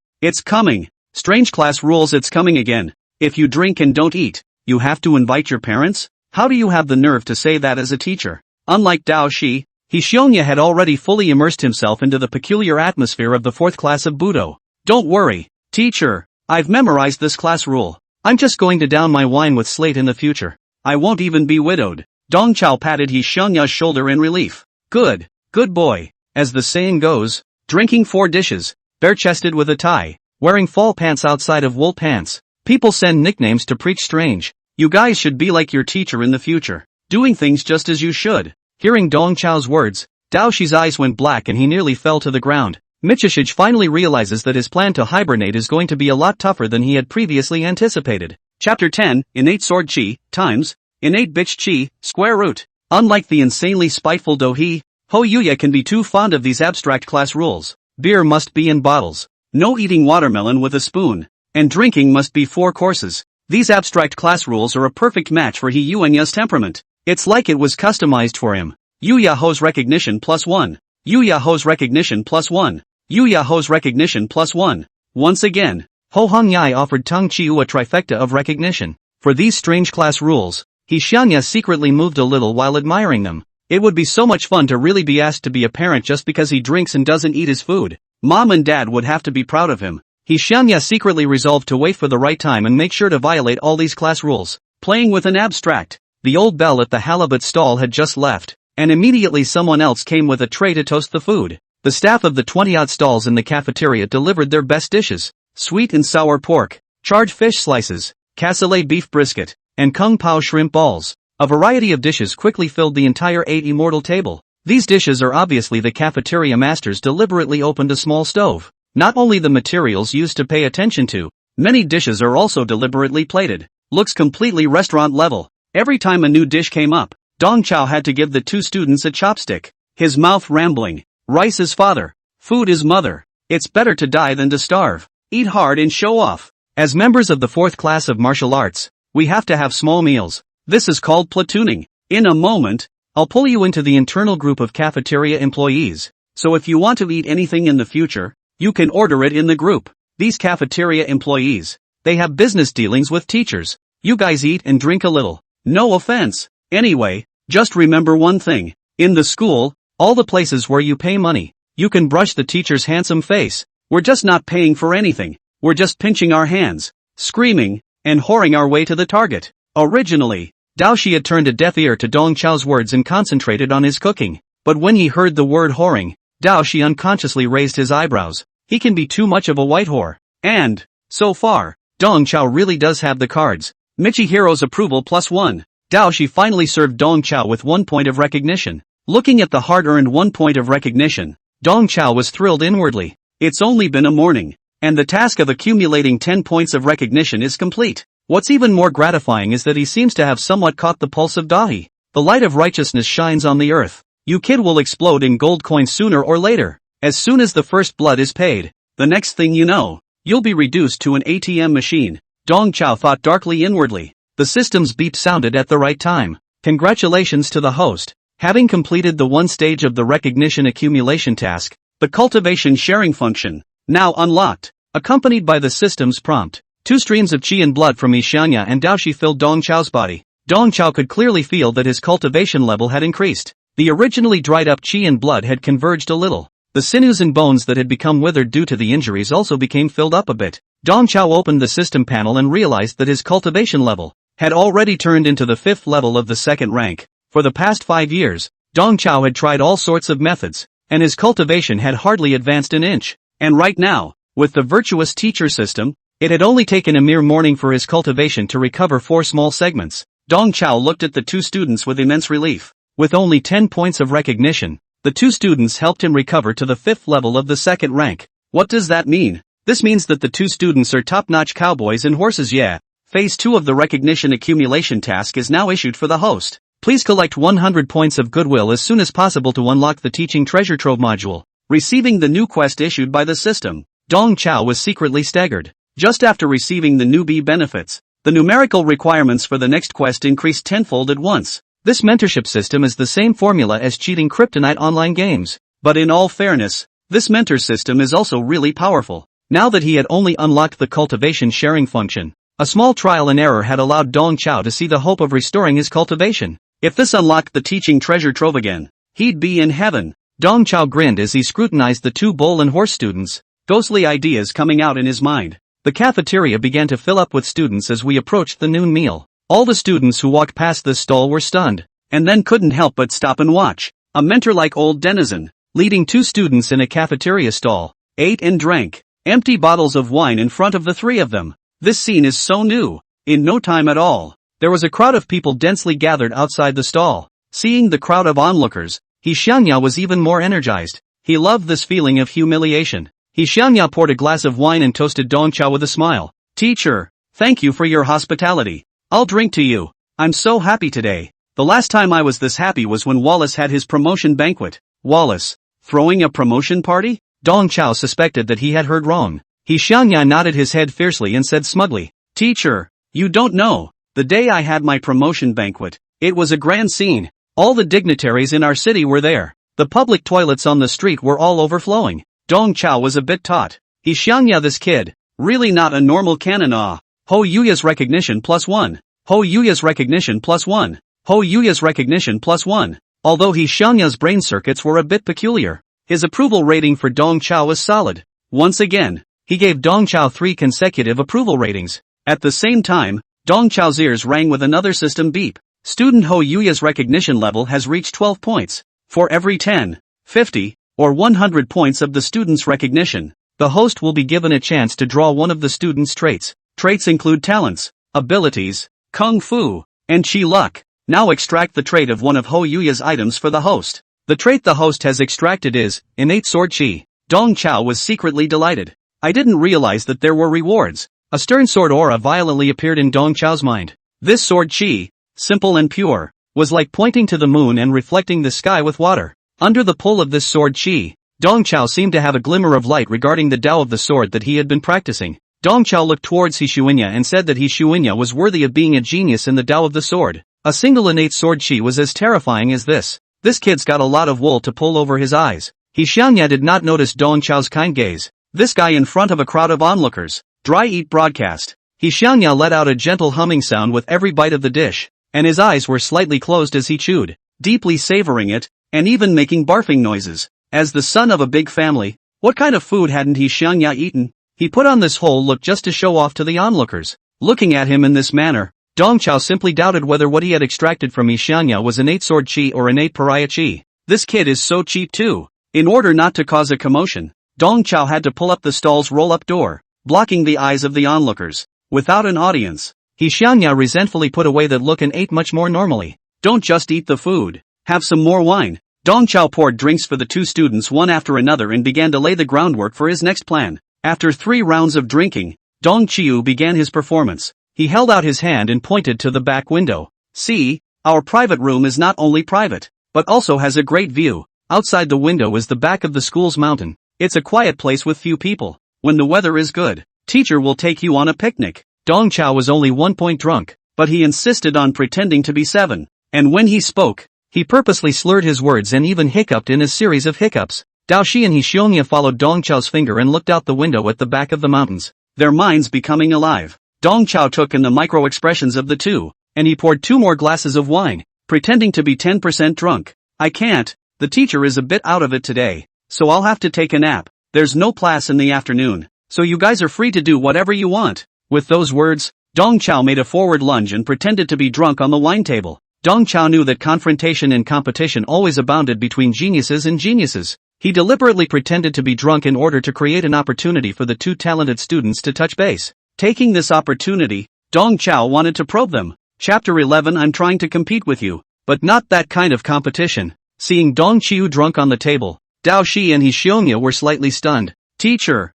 Strange class rules, it's coming again. If you drink and don't eat, you have to invite your parents? How do you have the nerve to say that as a teacher? Unlike Dao Shi, Hishinya had already fully immersed himself into the peculiar atmosphere of the 4th class of Budo. "Don't worry, teacher. I've memorized this class rule. I'm just going to down my wine with slate in the future. I won't even be widowed." Dong Chao patted Hishunya's shoulder in relief. Good. Good boy. As the saying goes, drinking 4 dishes, bare-chested with a tie, wearing fall pants outside of wool pants. People send nicknames to preach strange. You guys should be like your teacher in the future, doing things just as you should. Hearing Dong Chao's words, Daoxi's eyes went black and he nearly fell to the ground. Michishige finally realizes that his plan to hibernate is going to be a lot tougher than he had previously anticipated. Chapter 10, Innate Sword Chi, times, Innate Bitch Chi, square root. Unlike the insanely spiteful Dohee, Ho Yuya can be too fond of these abstract class rules. Beer must be in bottles. No eating watermelon with a spoon. And drinking must be 4 courses. These abstract class rules are a perfect match for He Yuanya's temperament. It's like it was customized for him. Yuya Ho's recognition +1. Yuya Ho's recognition +1. Yuya Ho's recognition +1. Once again, Ho Hongyai offered Teng Chiu a trifecta of recognition. For these strange class rules, He Xianya secretly moved a little while admiring them. It would be so much fun to really be asked to be a parent just because he drinks and doesn't eat his food. Mom and dad would have to be proud of him. He Xianya secretly resolved to wait for the right time and make sure to violate all these class rules. Playing with an abstract. The old bell at the halibut stall had just left, and immediately someone else came with a tray to toast the food. The staff of the 20-odd stalls in the cafeteria delivered their best dishes: sweet and sour pork, charred fish slices, cassoulet beef brisket, and kung pao shrimp balls. A variety of dishes quickly filled the entire 8 immortal table. These dishes are obviously the cafeteria masters deliberately opened a small stove. Not only the materials used to pay attention to, many dishes are also deliberately plated. Looks completely restaurant level. Every time a new dish came up, Dong Chao had to give the 2 students a chopstick. His mouth rambling. Rice is father. Food is mother. It's better to die than to starve. Eat hard and show off. As members of the 4th class of martial arts, we have to have small meals. This is called platooning. In a moment, I'll pull you into the internal group of cafeteria employees. So if you want to eat anything in the future, you can order it in the group. These cafeteria employees, they have business dealings with teachers. You guys eat and drink a little. No offense. Anyway, just remember one thing. In the school, all the places where you pay money, you can brush the teacher's handsome face. We're just not paying for anything. We're just pinching our hands, screaming, and whoring our way to the target. Originally, Daoxi had turned a deaf ear to Dong Chao's words and concentrated on his cooking. But when he heard the word whoring, Daoxi unconsciously raised his eyebrows. He can be too much of a white whore. And, so far, Dong Chao really does have the cards. Michihiro's approval +1. Daoxi finally served Dong Chao with 1 point of recognition. Looking at the hard-earned 1 point of recognition, Dong Chao was thrilled inwardly. It's only been a morning, and the task of accumulating 10 points of recognition is complete. What's even more gratifying is that he seems to have somewhat caught the pulse of Dahi. The light of righteousness shines on the earth. You kid will explode in gold coins sooner or later. As soon as the first blood is paid, the next thing you know, you'll be reduced to an ATM machine. Dong Chao thought darkly inwardly. The system's beep sounded at the right time. Congratulations to the host. Having completed the 1 stage of the recognition accumulation task, the cultivation sharing function, now unlocked, accompanied by the system's prompt. 2 streams of qi and blood from Ishianya and Daoxi filled Dong Chao's body. Dong Chao could clearly feel that his cultivation level had increased. The originally dried up qi and blood had converged a little. The sinews and bones that had become withered due to the injuries also became filled up a bit. Dong Chao opened the system panel and realized that his cultivation level had already turned into the 5th level of the 2nd rank. For the past 5 years, Dong Chao had tried all sorts of methods, and his cultivation had hardly advanced an inch. And right now, with the virtuous teacher system, it had only taken a mere morning for his cultivation to recover 4 small segments. Dong Chao looked at the 2 students with immense relief. With only 10 points of recognition, the 2 students helped him recover to the 5th level of the 2nd rank. What does that mean? This means that the 2 students are top-notch cowboys and horses. Yeah. Phase 2 of the recognition accumulation task is now issued for the host. Please collect 100 points of goodwill as soon as possible to unlock the teaching treasure trove module. Receiving the new quest issued by the system, Dong Chao was secretly staggered. Just after receiving the newbie benefits, the numerical requirements for the next quest increased tenfold at once. This mentorship system is the same formula as cheating Kryptonite online games. But in all fairness, this mentor system is also really powerful. Now that he had only unlocked the cultivation sharing function, a small trial and error had allowed Dong Chao to see the hope of restoring his cultivation. If this unlocked the teaching treasure trove again, he'd be in heaven. Dong Chao grinned as he scrutinized the 2 bull and horse students, ghostly ideas coming out in his mind. The cafeteria began to fill up with students as we approached the noon meal. All the students who walked past this stall were stunned, and then couldn't help but stop and watch. a mentor-like old denizen, leading two students in a cafeteria stall, ate and drank empty bottles of wine in front of the three of them. This scene is so new. In no time at all, there was a crowd of people densely gathered outside the stall. Seeing the crowd of onlookers, Xiangya was even more energized. He loved this feeling of humiliation. Xiangya poured a glass of wine and toasted Dongqiao with a smile. Teacher, thank you for your hospitality. I'll drink to you. I'm so happy today. The last time I was this happy was when Wallace had his promotion banquet. Wallace? Throwing a promotion party? Dongqiao suspected that he had heard wrong. Xiangya nodded his head fiercely and said smugly, Teacher, you don't know. The day I had my promotion banquet, it was a grand scene. All the dignitaries in our city were there. The public toilets on the street were all overflowing. Dongqiao was a bit taut. Xiangya, this kid, really not a normal canon. Ho Yuya's recognition +1. Ho Yuya's recognition +1. Ho Yuya's recognition +1. Although Xiangya's brain circuits were a bit peculiar, his approval rating for Dongqiao was solid. Once again, he gave Dongqiao 3 consecutive approval ratings. At the same time, Dongqiao's ears rang with another system beep. Student Ho Yuya's recognition level has reached 12 points. For every 10, 50, or 100 points of the student's recognition, the host will be given a chance to draw one of the student's traits. Traits include talents, abilities, kung fu, and chi luck. Now extract the trait of one of Ho Yuya's items for the host. The trait the host has extracted is innate sword chi. Dongqiao was secretly delighted. I didn't realize that there were rewards. A stern sword aura violently appeared in Dongqiao's mind. This sword chi, simple and pure, was like pointing to the moon and reflecting the sky with water. Under the pull of this sword chi, Dongqiao seemed to have a glimmer of light regarding the Tao of the sword that he had been practicing. Dongqiao looked towards Xiangya and said that Xiangya was worthy of being a genius in the Tao of the sword. A single innate sword chi was as terrifying as this. This kid's got a lot of wool to pull over his eyes. Xiangya did not notice Dongqiao's kind gaze. This guy in front of a crowd of onlookers. Dry eat broadcast. Xiangya let out a gentle humming sound with every bite of the dish, and his eyes were slightly closed as he chewed, deeply savoring it, and even making barfing noises. As the son of a big family, what kind of food hadn't Xiangya eaten? He put on this whole look just to show off to the onlookers. Looking at him in this manner, Dongqiao simply doubted whether what he had extracted from Xiangya was innate sword chi or innate pariah chi. This kid is so cheap too. In order not to cause a commotion, Dongqiao had to pull up the stall's roll-up door, blocking the eyes of the onlookers. Without an audience, Xiangya resentfully put away that look and ate much more normally. Don't just eat the food. Have some more wine. Dongqiao poured drinks for the two students one after another and began to lay the groundwork for his next plan. After 3 rounds of drinking, Dongqiao began his performance. He held out his hand and pointed to the back window. See, our private room is not only private, but also has a great view. Outside the window is the back of the school's mountain. It's a quiet place with few people. When the weather is good, teacher will take you on a picnic. Dongqiao was only 1 point drunk, but he insisted on pretending to be 7. And when he spoke, he purposely slurred his words and even hiccuped in a series of hiccups. Daoshi and Xiangya followed Dongqiao's finger and looked out the window at the back of the mountains, their minds becoming alive. Dongqiao took in the micro-expressions of the two, and he poured 2 more glasses of wine, pretending to be 10% drunk. I can't, the teacher is a bit out of it today, so I'll have to take a nap. There's no class in the afternoon, so you guys are free to do whatever you want. With those words, Dongqiao made a forward lunge and pretended to be drunk on the wine table. Dongqiao knew that confrontation and competition always abounded between geniuses and geniuses. He deliberately pretended to be drunk in order to create an opportunity for the 2 talented students to touch base. Taking this opportunity, Dongqiao wanted to probe them. Chapter 11. I'm trying to compete with you, but not that kind of competition. Seeing Dongqiao drunk on the table, Daoshi and Xiangya were slightly stunned. Teacher?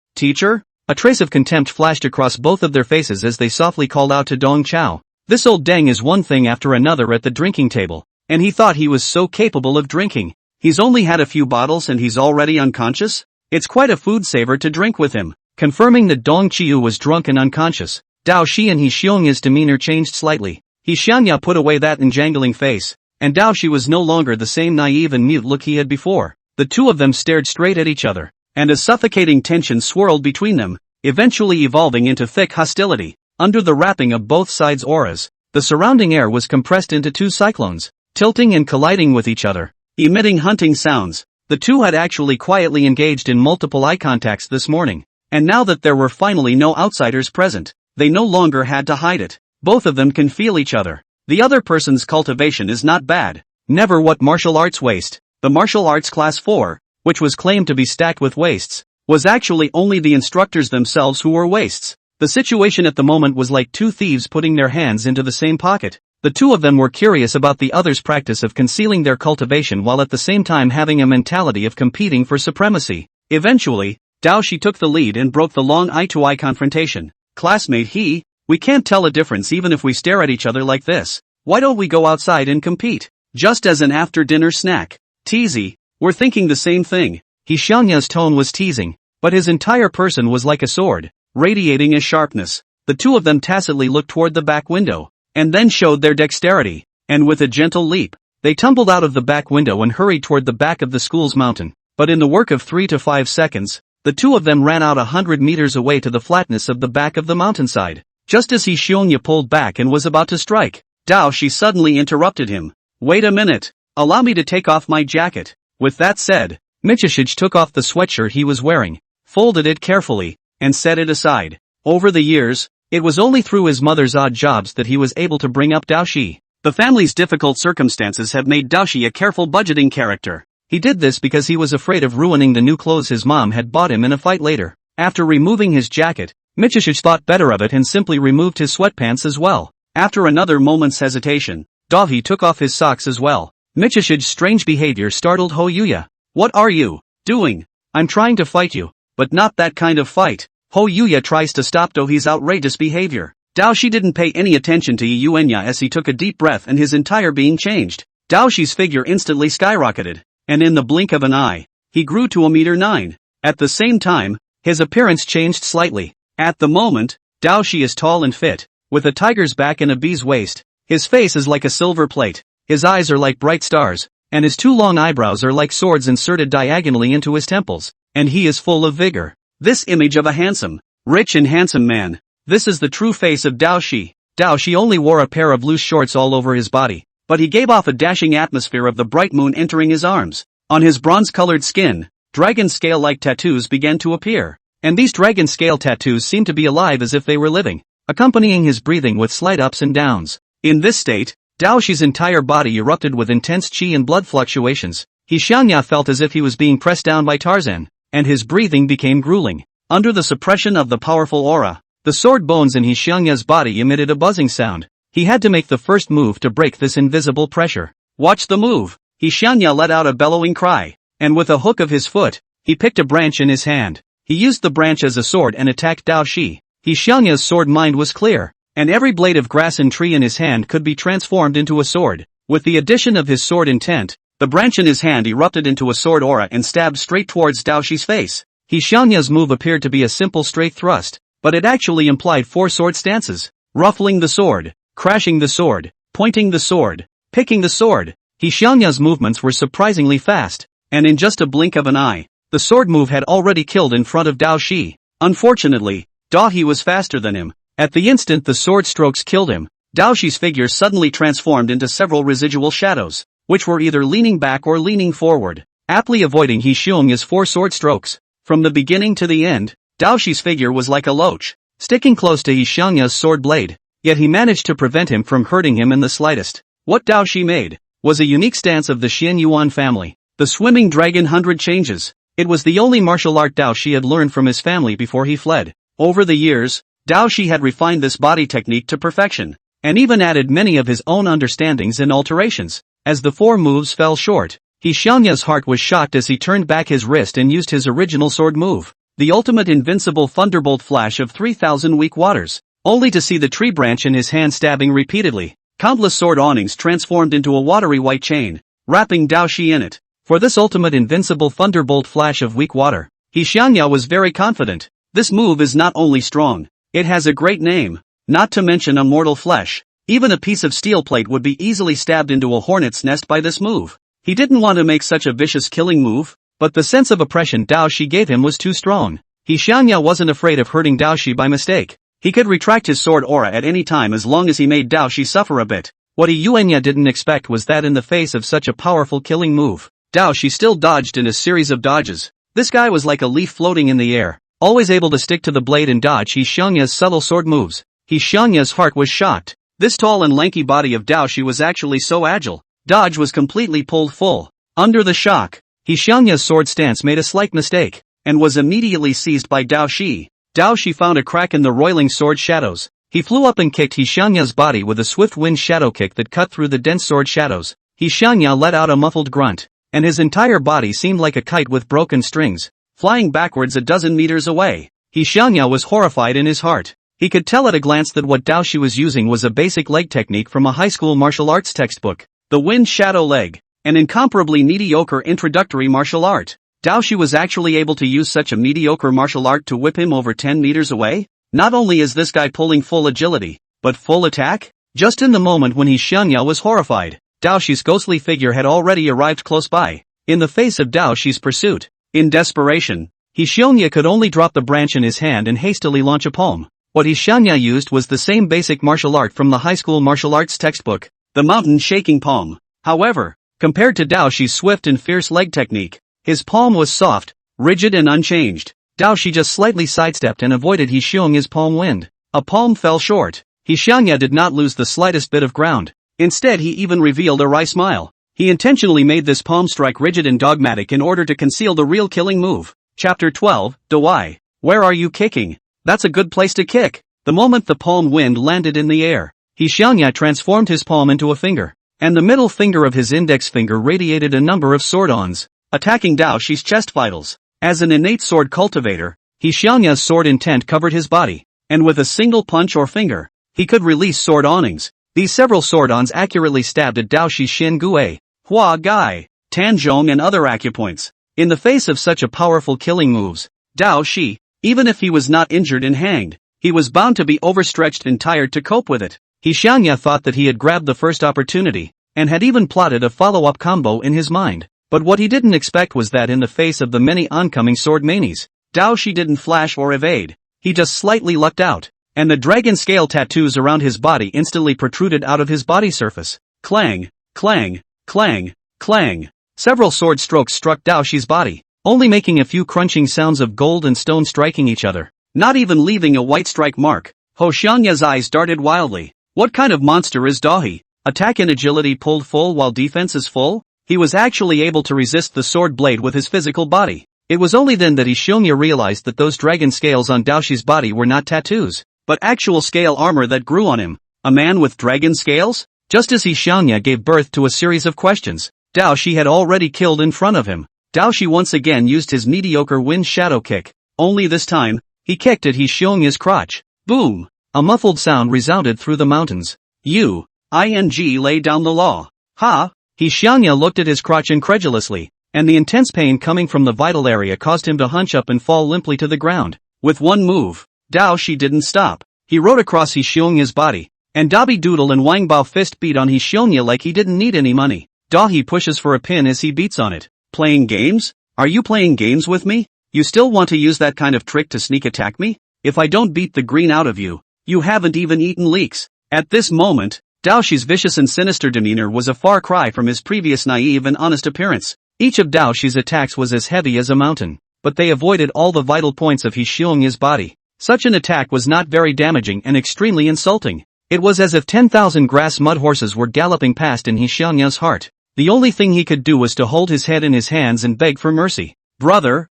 A trace of contempt flashed across both of their faces as they softly called out to Dongqiao. This old deng is one thing after another at the drinking table, and he thought he was so capable of drinking. He's only had a few bottles and he's already unconscious? It's quite a food saver to drink with him. Confirming that Dongqiao was drunk and unconscious, Daoshi and Xiangya's demeanor changed slightly. Xiangya put away that enjangling face, and Daoshi was no longer the same naive and mute look he had before. The two of them stared straight at each other, and a suffocating tension swirled between them, eventually evolving into thick hostility. Under the wrapping of both sides' auras, the surrounding air was compressed into 2 cyclones, tilting and colliding with each other, emitting hunting sounds. The two had actually quietly engaged in multiple eye contacts this morning, and now that there were finally no outsiders present, they no longer had to hide it. Both of them can feel each other. The other person's cultivation is not bad. Never what martial arts waste. The martial arts class 4, which was claimed to be stacked with wastes, was actually only the instructors themselves who were wastes. The situation at the moment was like two thieves putting their hands into the same pocket. The two of them were curious about the other's practice of concealing their cultivation while at the same time having a mentality of competing for supremacy. Eventually, Dao Shi took the lead and broke the long eye-to-eye confrontation. Classmate, we can't tell a difference even if we stare at each other like this. Why don't we go outside and compete? Just as an after-dinner snack. Teasy, we're thinking the same thing. Xiangya's tone was teasing, but his entire person was like a sword, radiating a sharpness. The two of them tacitly looked toward the back window, and then showed their dexterity, and with a gentle leap, they tumbled out of the back window and hurried toward the back of the school's mountain. But in the work of 3 to 5 seconds, the two of them ran out 100 meters away to the flatness of the back of the mountainside. Just as Xiangya pulled back and was about to strike, Dao Shi suddenly interrupted him. Wait a minute, allow me to take off my jacket. With that said, Michishige took off the sweatshirt he was wearing, folded it carefully, and set it aside. Over the years, it was only through his mother's odd jobs that he was able to bring up Dao Shi. The family's difficult circumstances have made Dao Shi a careful budgeting character. He did this because he was afraid of ruining the new clothes his mom had bought him in a fight later. After removing his jacket, Michishige thought better of it and simply removed his sweatpants as well. After another moment's hesitation, Daohi took off his socks as well. Michishige's strange behavior startled Ho Yuya. What are you doing? I'm trying to fight you, but not that kind of fight. Ho Yuya tries to stop Daohi's outrageous behavior. Dao Shi didn't pay any attention to Yuenya as he took a deep breath and his entire being changed. Dao Shi's figure instantly skyrocketed, and in the blink of an eye, he grew to 1.9 meters. At the same time, his appearance changed slightly. At the moment, Dao Shi is tall and fit, with a tiger's back and a bee's waist. His face is like a silver plate, his eyes are like bright stars, and his two long eyebrows are like swords inserted diagonally into his temples, and he is full of vigor. This image of a handsome, rich and handsome man. This is the true face of Dao Shi. Dao Shi only wore a pair of loose shorts all over his body, but he gave off a dashing atmosphere of the bright moon entering his arms. On his bronze-colored skin, dragon scale-like tattoos began to appear, and these dragon scale tattoos seemed to be alive as if they were living, accompanying his breathing with slight ups and downs. In this state, Dao Shi's entire body erupted with intense qi and blood fluctuations. Xiangya felt as if he was being pressed down by Tarzan, and his breathing became grueling. Under the suppression of the powerful aura, the sword bones in Xiangya's body emitted a buzzing sound. He had to make the first move to break this invisible pressure. Watch the move! Xiangya let out a bellowing cry, and with a hook of his foot, he picked a branch in his hand. He used the branch as a sword and attacked Dao Shi. Xiangya's sword mind was clear, and every blade of grass and tree in his hand could be transformed into a sword. With the addition of his sword intent, the branch in his hand erupted into a sword aura and stabbed straight towards Dao Shi's face. Xiangya's move appeared to be a simple straight thrust, but it actually implied 4 sword stances: ruffling the sword, crashing the sword, pointing the sword, picking the sword. Xiangya's movements were surprisingly fast, and in just a blink of an eye, the sword move had already killed in front of Dao Shi. Unfortunately, Daohi was faster than him. At the instant the sword strokes killed him, Dao Shi's figure suddenly transformed into several residual shadows, which were either leaning back or leaning forward, aptly avoiding Xiangya's 4 sword strokes. From the beginning to the end, Dao Shi's figure was like a loach, sticking close to Xiangya's sword blade, yet he managed to prevent him from hurting him in the slightest. What Dao Shi made was a unique stance of the Xian Yuan family, the swimming dragon 100 changes. It was the only martial art Dao Shi had learned from his family before he fled. Over the years, Dao Shi had refined this body technique to perfection, and even added many of his own understandings and alterations. As the 4 moves fell short, Xiangya's heart was shocked as he turned back his wrist and used his original sword move, the ultimate invincible thunderbolt flash of 3,000 weak waters, only to see the tree branch in his hand stabbing repeatedly. Countless sword awnings transformed into a watery white chain, wrapping Dao Shi in it. For this ultimate invincible thunderbolt flash of weak water, Xiangya was very confident. This move is not only strong, it has a great name, not to mention immortal flesh. Even a piece of steel plate would be easily stabbed into a hornet's nest by this move. He didn't want to make such a vicious killing move, but the sense of oppression Dao Shi gave him was too strong. Xiangya wasn't afraid of hurting Dao Shi by mistake. He could retract his sword aura at any time as long as he made Dao Shi suffer a bit. What Yuenya didn't expect was that in the face of such a powerful killing move, Dao Shi still dodged in a series of dodges. This guy was like a leaf floating in the air, always able to stick to the blade and dodge Xiangya's subtle sword moves. Xiangya's heart was shocked. This tall and lanky body of Dao Shi was actually so agile. Dodge was completely pulled full. Under the shock, He Xiangya's sword stance made a slight mistake, and was immediately seized by Dao Shi. Dao Shi found a crack in the roiling sword shadows. He flew up and kicked He Xiangya's body with a swift wind shadow kick that cut through the dense sword shadows. He Xiangya let out a muffled grunt, and his entire body seemed like a kite with broken strings, flying backwards a dozen meters away. He Xiangya was horrified in his heart. He could tell at a glance that what Dao Shi was using was a basic leg technique from a high school martial arts textbook. The wind shadow leg, an incomparably mediocre introductory martial art. Dao Shi was actually able to use such a mediocre martial art to whip him over 10 meters away? Not only is this guy pulling full agility, but full attack? Just in the moment when He Xiangya was horrified, Dao Shi's ghostly figure had already arrived close by, in the face of Dao Shi's pursuit. In desperation, He Xiangya could only drop the branch in his hand and hastily launch a palm. What He Xiangya used was the same basic martial art from the high school martial arts textbook, the mountain shaking palm. However, compared to Dao Shi's swift and fierce leg technique, his palm was soft, rigid and unchanged. Dao Shi just slightly sidestepped and avoided He Xiangya's palm wind. A palm fell short. He Xiangya did not lose the slightest bit of ground. Instead he even revealed a wry smile. He intentionally made this palm strike rigid and dogmatic in order to conceal the real killing move. Chapter 12, Dawai. Where are you kicking? That's a good place to kick. The moment the palm wind landed in the air, He Xiangya transformed his palm into a finger, and the middle finger of his index finger radiated a number of sword-ons, attacking Dao Shi's chest vitals. As an innate sword cultivator, He Xiangya's sword intent covered his body, and with a single punch or finger, he could release sword awnings. These several sword-ons accurately stabbed at Dao Shi's Shin Gui, Hua Gai, Tanzhong and other acupoints. In the face of such a powerful killing moves, Dao Shi, even if he was not injured and hanged, he was bound to be overstretched and tired to cope with it. He Xiangya thought that he had grabbed the first opportunity, and had even plotted a follow-up combo in his mind. But what he didn't expect was that in the face of the many oncoming sword manies, Dao Shi didn't flash or evade. He just slightly lucked out, and the dragon scale tattoos around his body instantly protruded out of his body surface. Clang, clang, clang, clang. Several sword strokes struck Dao Shi's body, only making a few crunching sounds of gold and stone striking each other, not even leaving a white strike mark. He Xiangya's eyes darted wildly. What kind of monster is Dahi? Attack and agility pulled full while defense is full? He was actually able to resist the sword blade with his physical body. It was only then that He Xiangya realized that those dragon scales on Dao Shi's body were not tattoos, but actual scale armor that grew on him. A man with dragon scales? Just as He Xiangya gave birth to a series of questions, Dao Shi had already killed in front of him. Dao Shi once again used his mediocre wind shadow kick, only this time, he kicked at He Xiangya's crotch. Boom! A muffled sound resounded through the mountains. Lay down the law. Ha! He Xiangya looked at his crotch incredulously, and the intense pain coming from the vital area caused him to hunch up and fall limply to the ground. With one move, Dao Shi didn't stop. He rode across He Xiangya's body, and Dabi Doodle and Wang Bao fist beat on He Xiangya like he didn't need any money. Dahi pushes for a pin as he beats on it. Playing games? Are you playing games with me? You still want to use that kind of trick to sneak attack me? If I don't beat the green out of you, you haven't even eaten leeks. At this moment, Dao Shi's vicious and sinister demeanor was a far cry from his previous naive and honest appearance. Each of Dao Shi's attacks was as heavy as a mountain, but they avoided all the vital points of He Xiangya's body. Such an attack was not very damaging and extremely insulting. It was as if 10,000 grass mud horses were galloping past in He Xiangya's heart. The only thing he could do was to hold his head in his hands and beg for mercy. Brother,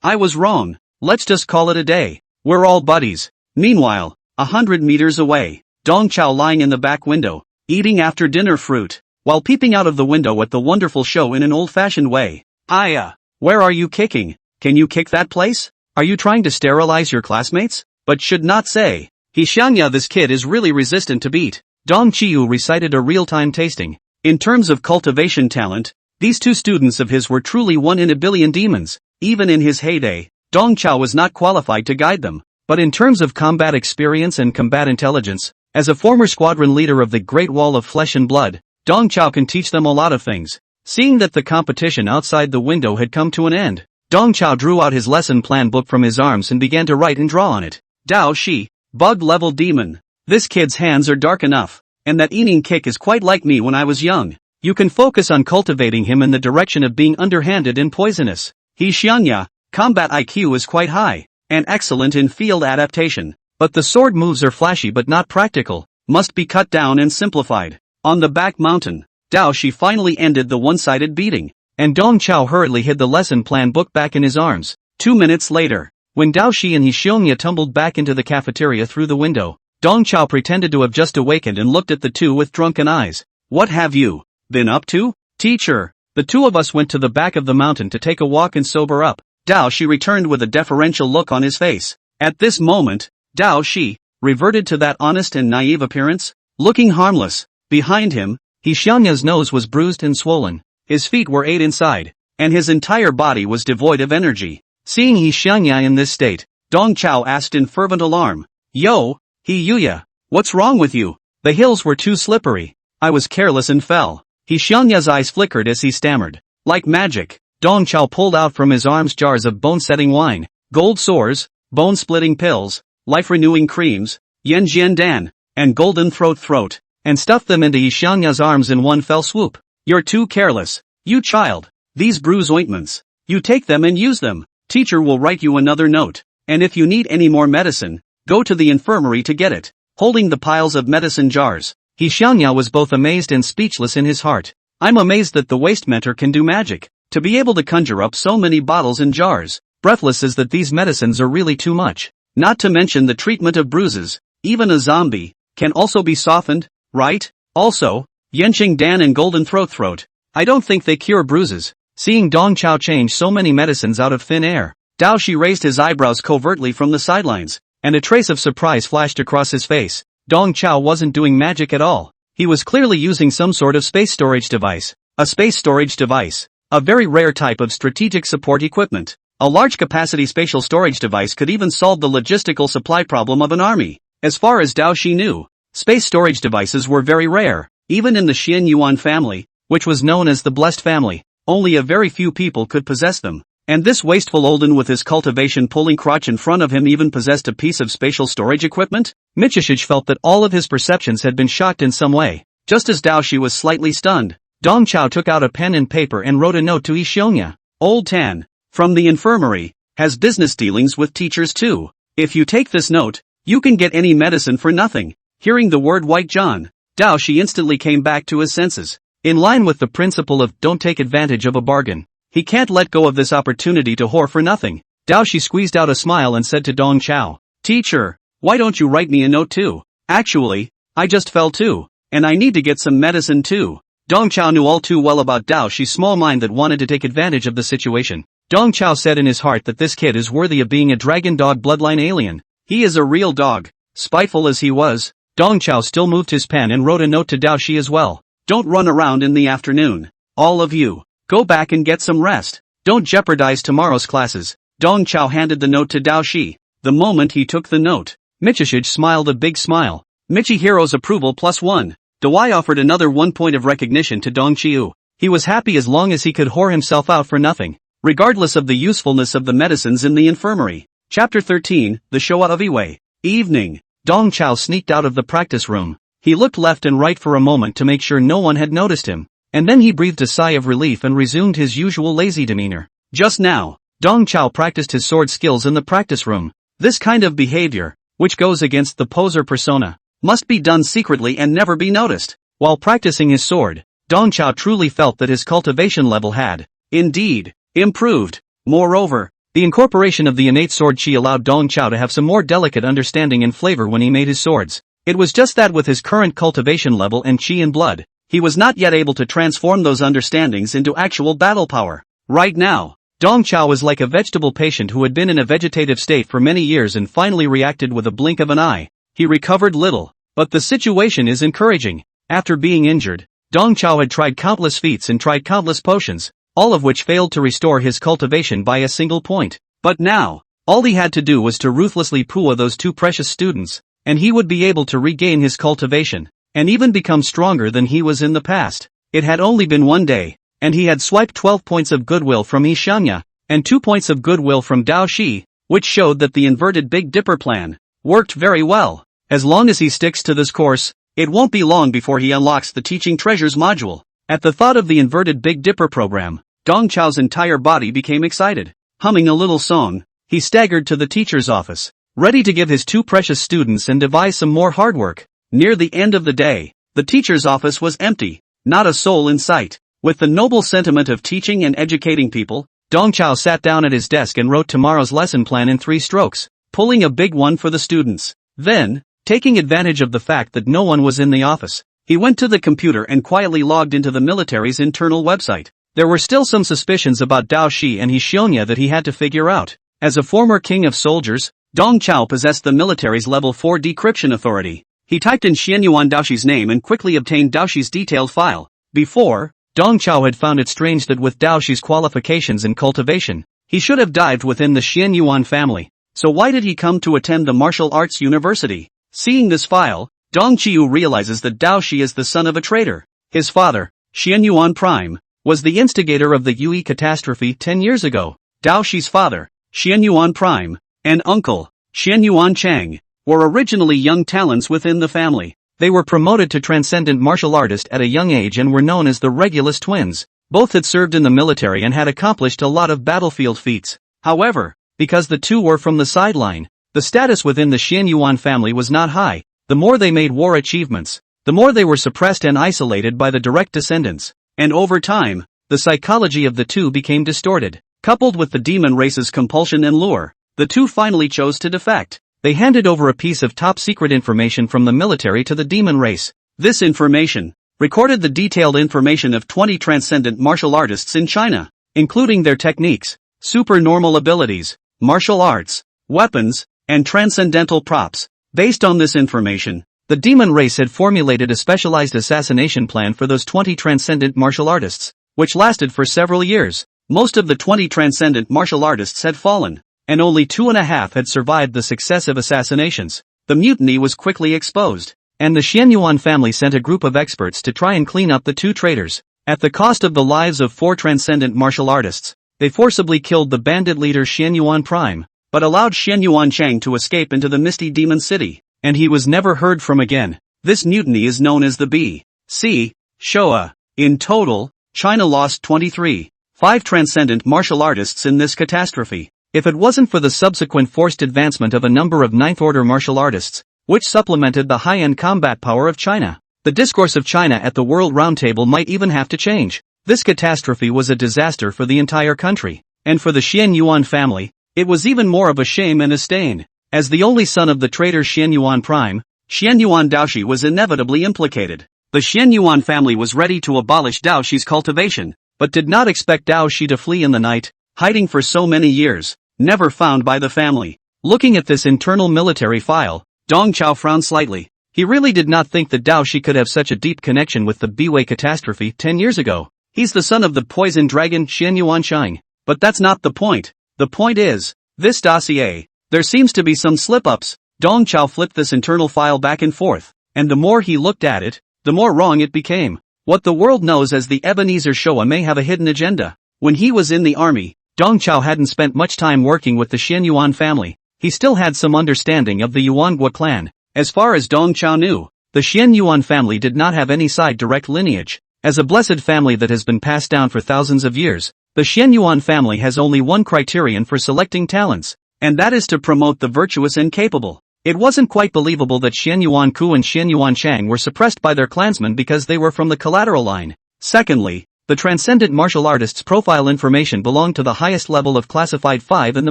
I was wrong. Let's just call it a day. We're all buddies. Meanwhile, 100 meters away, Dong Chao lying in the back window, eating after dinner fruit, while peeping out of the window at the wonderful show in an old-fashioned way. Aya, where are you kicking? Can you kick that place? Are you trying to sterilize your classmates? But should not say. He Xiangya, this kid is really resistant to beat. Dong Chiu recited a real-time tasting. In terms of cultivation talent, these two students of his were truly one in a billion demons. Even in his heyday, Dong Chao was not qualified to guide them. But in terms of combat experience and combat intelligence, as a former squadron leader of the Great Wall of Flesh and Blood, Dong Chao can teach them a lot of things. Seeing that the competition outside the window had come to an end, Dong Chao drew out his lesson plan book from his arms and began to write and draw on it. Dao Shi, bug-level demon. This kid's hands are dark enough, and that eating kick is quite like me when I was young. You can focus on cultivating him in the direction of being underhanded and poisonous. He Xiangya, combat IQ is quite high, and excellent in field adaptation, but the sword moves are flashy but not practical, must be cut down and simplified. On the back mountain, Dao Shi finally ended the one-sided beating, and Dong Chao hurriedly hid the lesson plan book back in his arms. 2 minutes later, when Dao Shi and Xiongya tumbled back into the cafeteria through the window, Dong Chao pretended to have just awakened and looked at the two with drunken eyes. What have you been up to, teacher? The two of us went to the back of the mountain to take a walk and sober up. Dao Shi returned with a deferential look on his face. At this moment, Dao Shi reverted to that honest and naive appearance, looking harmless. Behind him, Xiongya's nose was bruised and swollen, his feet were ate inside, and his entire body was devoid of energy. Seeing Xiongya in this state, Dong Chao asked in fervent alarm, Yo, Yuya, what's wrong with you? The hills were too slippery. I was careless and fell. Xiongya's eyes flickered as he stammered. Like magic, Dong Chao pulled out from his arms jars of bone-setting wine, gold sores, bone-splitting pills, life-renewing creams, yen jian dan, and golden throat, and stuffed them into Xiongya's arms in one fell swoop. You're too careless, you child. These bruise ointments. You take them and use them. Teacher will write you another note, and if you need any more medicine, go to the infirmary to get it. Holding the piles of medicine jars, Xiongya was both amazed and speechless in his heart. I'm amazed that the waste mentor can do magic, to be able to conjure up so many bottles and jars. Breathless is that these medicines are really too much. Not to mention the treatment of bruises. Even a zombie can also be softened, right? Also, Yenqing Dan and Golden Throat. I don't think they cure bruises. Seeing Dong Chao change so many medicines out of thin air, Dao Shi raised his eyebrows covertly from the sidelines, and a trace of surprise flashed across his face. Dong Chao wasn't doing magic at all. He was clearly using some sort of space storage device. A space storage device. A very rare type of strategic support equipment. A large-capacity spatial storage device could even solve the logistical supply problem of an army. As far as Dao Shi knew, space storage devices were very rare. Even in the Xian Yuan family, which was known as the Blessed Family, only a very few people could possess them. And this wasteful Olden with his cultivation pulling crotch in front of him even possessed a piece of spatial storage equipment? Michishige felt that all of his perceptions had been shocked in some way. Just as Dao Shi was slightly stunned, Dong Chao took out a pen and paper and wrote a note to Xiongya. Old Tan, from the infirmary, has business dealings with teachers too. If you take this note, you can get any medicine for nothing. Hearing the word White John, Dao Shi instantly came back to his senses. In line with the principle of don't take advantage of a bargain, he can't let go of this opportunity to whore for nothing. Dao Shi squeezed out a smile and said to Dong Chao, Teacher, why don't you write me a note too? Actually, I just fell too, and I need to get some medicine too. Dong Chao knew all too well about Dao Shi's small mind that wanted to take advantage of the situation. Dong Chao said in his heart that this kid is worthy of being a dragon dog bloodline alien. He is a real dog. Spiteful as he was, Dong Chao still moved his pen and wrote a note to Dao Shi as well. Don't run around in the afternoon. All of you. Go back and get some rest. Don't jeopardize tomorrow's classes. Dong Chao handed the note to Dao Shi. The moment he took the note, Michishige smiled a big smile. Michihiro's approval +1. Dawei offered another 1 point of recognition to Dong Chiu. He was happy as long as he could whore himself out for nothing, regardless of the usefulness of the medicines in the infirmary. Chapter 13, The Showa of Iwei. Evening. Dong Chao sneaked out of the practice room. He looked left and right for a moment to make sure no one had noticed him, and then he breathed a sigh of relief and resumed his usual lazy demeanor. Just now, Dong Chao practiced his sword skills in the practice room. This kind of behavior, which goes against the poser persona, must be done secretly and never be noticed. While practicing his sword, Dong Chao truly felt that his cultivation level had, indeed, improved. Moreover, the incorporation of the innate sword chi allowed Dong Chao to have some more delicate understanding and flavor when he made his swords. It was just that with his current cultivation level and chi in blood, he was not yet able to transform those understandings into actual battle power. Right now, Dong Chao was like a vegetable patient who had been in a vegetative state for many years and finally reacted with a blink of an eye. He recovered little, but the situation is encouraging. After being injured, Dong Chao had tried countless feats and tried countless potions, all of which failed to restore his cultivation by a single point. But now, all he had to do was to ruthlessly puwa those two precious students, and he would be able to regain his cultivation, and even become stronger than he was in the past. It had only been 1 day, and he had swiped 12 points of goodwill from Xiongya, and 2 points of goodwill from Dao Shi, which showed that the inverted Big Dipper plan worked very well. As long as he sticks to this course, it won't be long before he unlocks the Teaching Treasures module. At the thought of the inverted Big Dipper program, Dong Chao's entire body became excited. Humming a little song, he staggered to the teacher's office, ready to give his 2 precious students and devise some more hard work. Near the end of the day, the teacher's office was empty. not a soul in sight. With the noble sentiment of teaching and educating people, Dong Chao sat down at his desk and wrote tomorrow's lesson plan in 3 strokes, pulling a big one for the students. Then, taking advantage of the fact that no one was in the office, he went to the computer and quietly logged into the military's internal website. There were still some suspicions about Dao Shi and Hishionya that he had to figure out. As a former king of soldiers, Dong Chao possessed the military's level 4 decryption authority. He typed in Xianyuan Daoshi's name and quickly obtained Daoshi's detailed file. Before, Dong Chao had found it strange that with Daoshi's qualifications in cultivation, he should have dived within the Xianyuan family. So why did he come to attend the martial arts university? Seeing this file, Dong Qiu realizes that Dao Shi is the son of a traitor. His father, Xianyuan Prime, was the instigator of the Yue catastrophe 10 years ago. Dao Shi's father, Xianyuan Prime, and uncle, Xianyuan Chang, were originally young talents within the family. They were promoted to transcendent martial artist at a young age and were known as the Regulus twins. Both had served in the military and had accomplished a lot of battlefield feats. However, because the two were from the sideline, the status within the Xianyuan family was not high. The more they made war achievements, the more they were suppressed and isolated by the direct descendants. And over time, the psychology of the two became distorted. Coupled with the demon race's compulsion and lure, the two finally chose to defect. They handed over a piece of top-secret information from the military to the demon race. This information recorded the detailed information of 20 transcendent martial artists in China, including their techniques, supernormal abilities, martial arts, weapons, and transcendental props. Based on this information, the demon race had formulated a specialized assassination plan for those 20 transcendent martial artists, which lasted for several years. Most of the 20 transcendent martial artists had fallen, and only 2.5 had survived the successive assassinations. The mutiny was quickly exposed, and the Xianyuan family sent a group of experts to try and clean up the 2 traitors. At the cost of the lives of 4 transcendent martial artists, they forcibly killed the bandit leader Xianyuan Prime, but allowed Xianyuan Chang to escape into the misty demon city, and he was never heard from again. This mutiny is known as the B.C. Showa. In total, China lost 5 transcendent martial artists in this catastrophe. If it wasn't for the subsequent forced advancement of a number of ninth-order martial artists, which supplemented the high-end combat power of China, the discourse of China at the World Roundtable might even have to change. This catastrophe was a disaster for the entire country, and for the Xianyuan family, it was even more of a shame and a stain. As the only son of the traitor Xianyuan Prime, Xianyuan Daoshi was inevitably implicated. The Xianyuan family was ready to abolish Daoshi's cultivation, but did not expect Daoshi to flee in the night, hiding for so many years, never found by the family. Looking at this internal military file, Dong Chao frowned slightly. He really did not think that Daoshi could have such a deep connection with the Biwei catastrophe 10 years ago. He's the son of the poison dragon Xianyuan Shang. But that's not the point. The point is, this dossier, there seems to be some slip-ups. Dong Chao flipped this internal file back and forth, and the more he looked at it, the more wrong it became. What the world knows as the Ebenezer Showa may have a hidden agenda. When he was in the army, Dong Chao hadn't spent much time working with the Xianyuan family. He still had some understanding of the Yuanhua clan. As far as Dong Chao knew, the Xianyuan family did not have any side direct lineage. As a blessed family that has been passed down for thousands of years, the Xianyuan family has only one criterion for selecting talents, and that is to promote the virtuous and capable. It wasn't quite believable that Xianyuan Ku and Xianyuan Chang were suppressed by their clansmen because they were from the collateral line. Secondly, the transcendent martial artists' profile information belonged to the highest level of classified 5 in the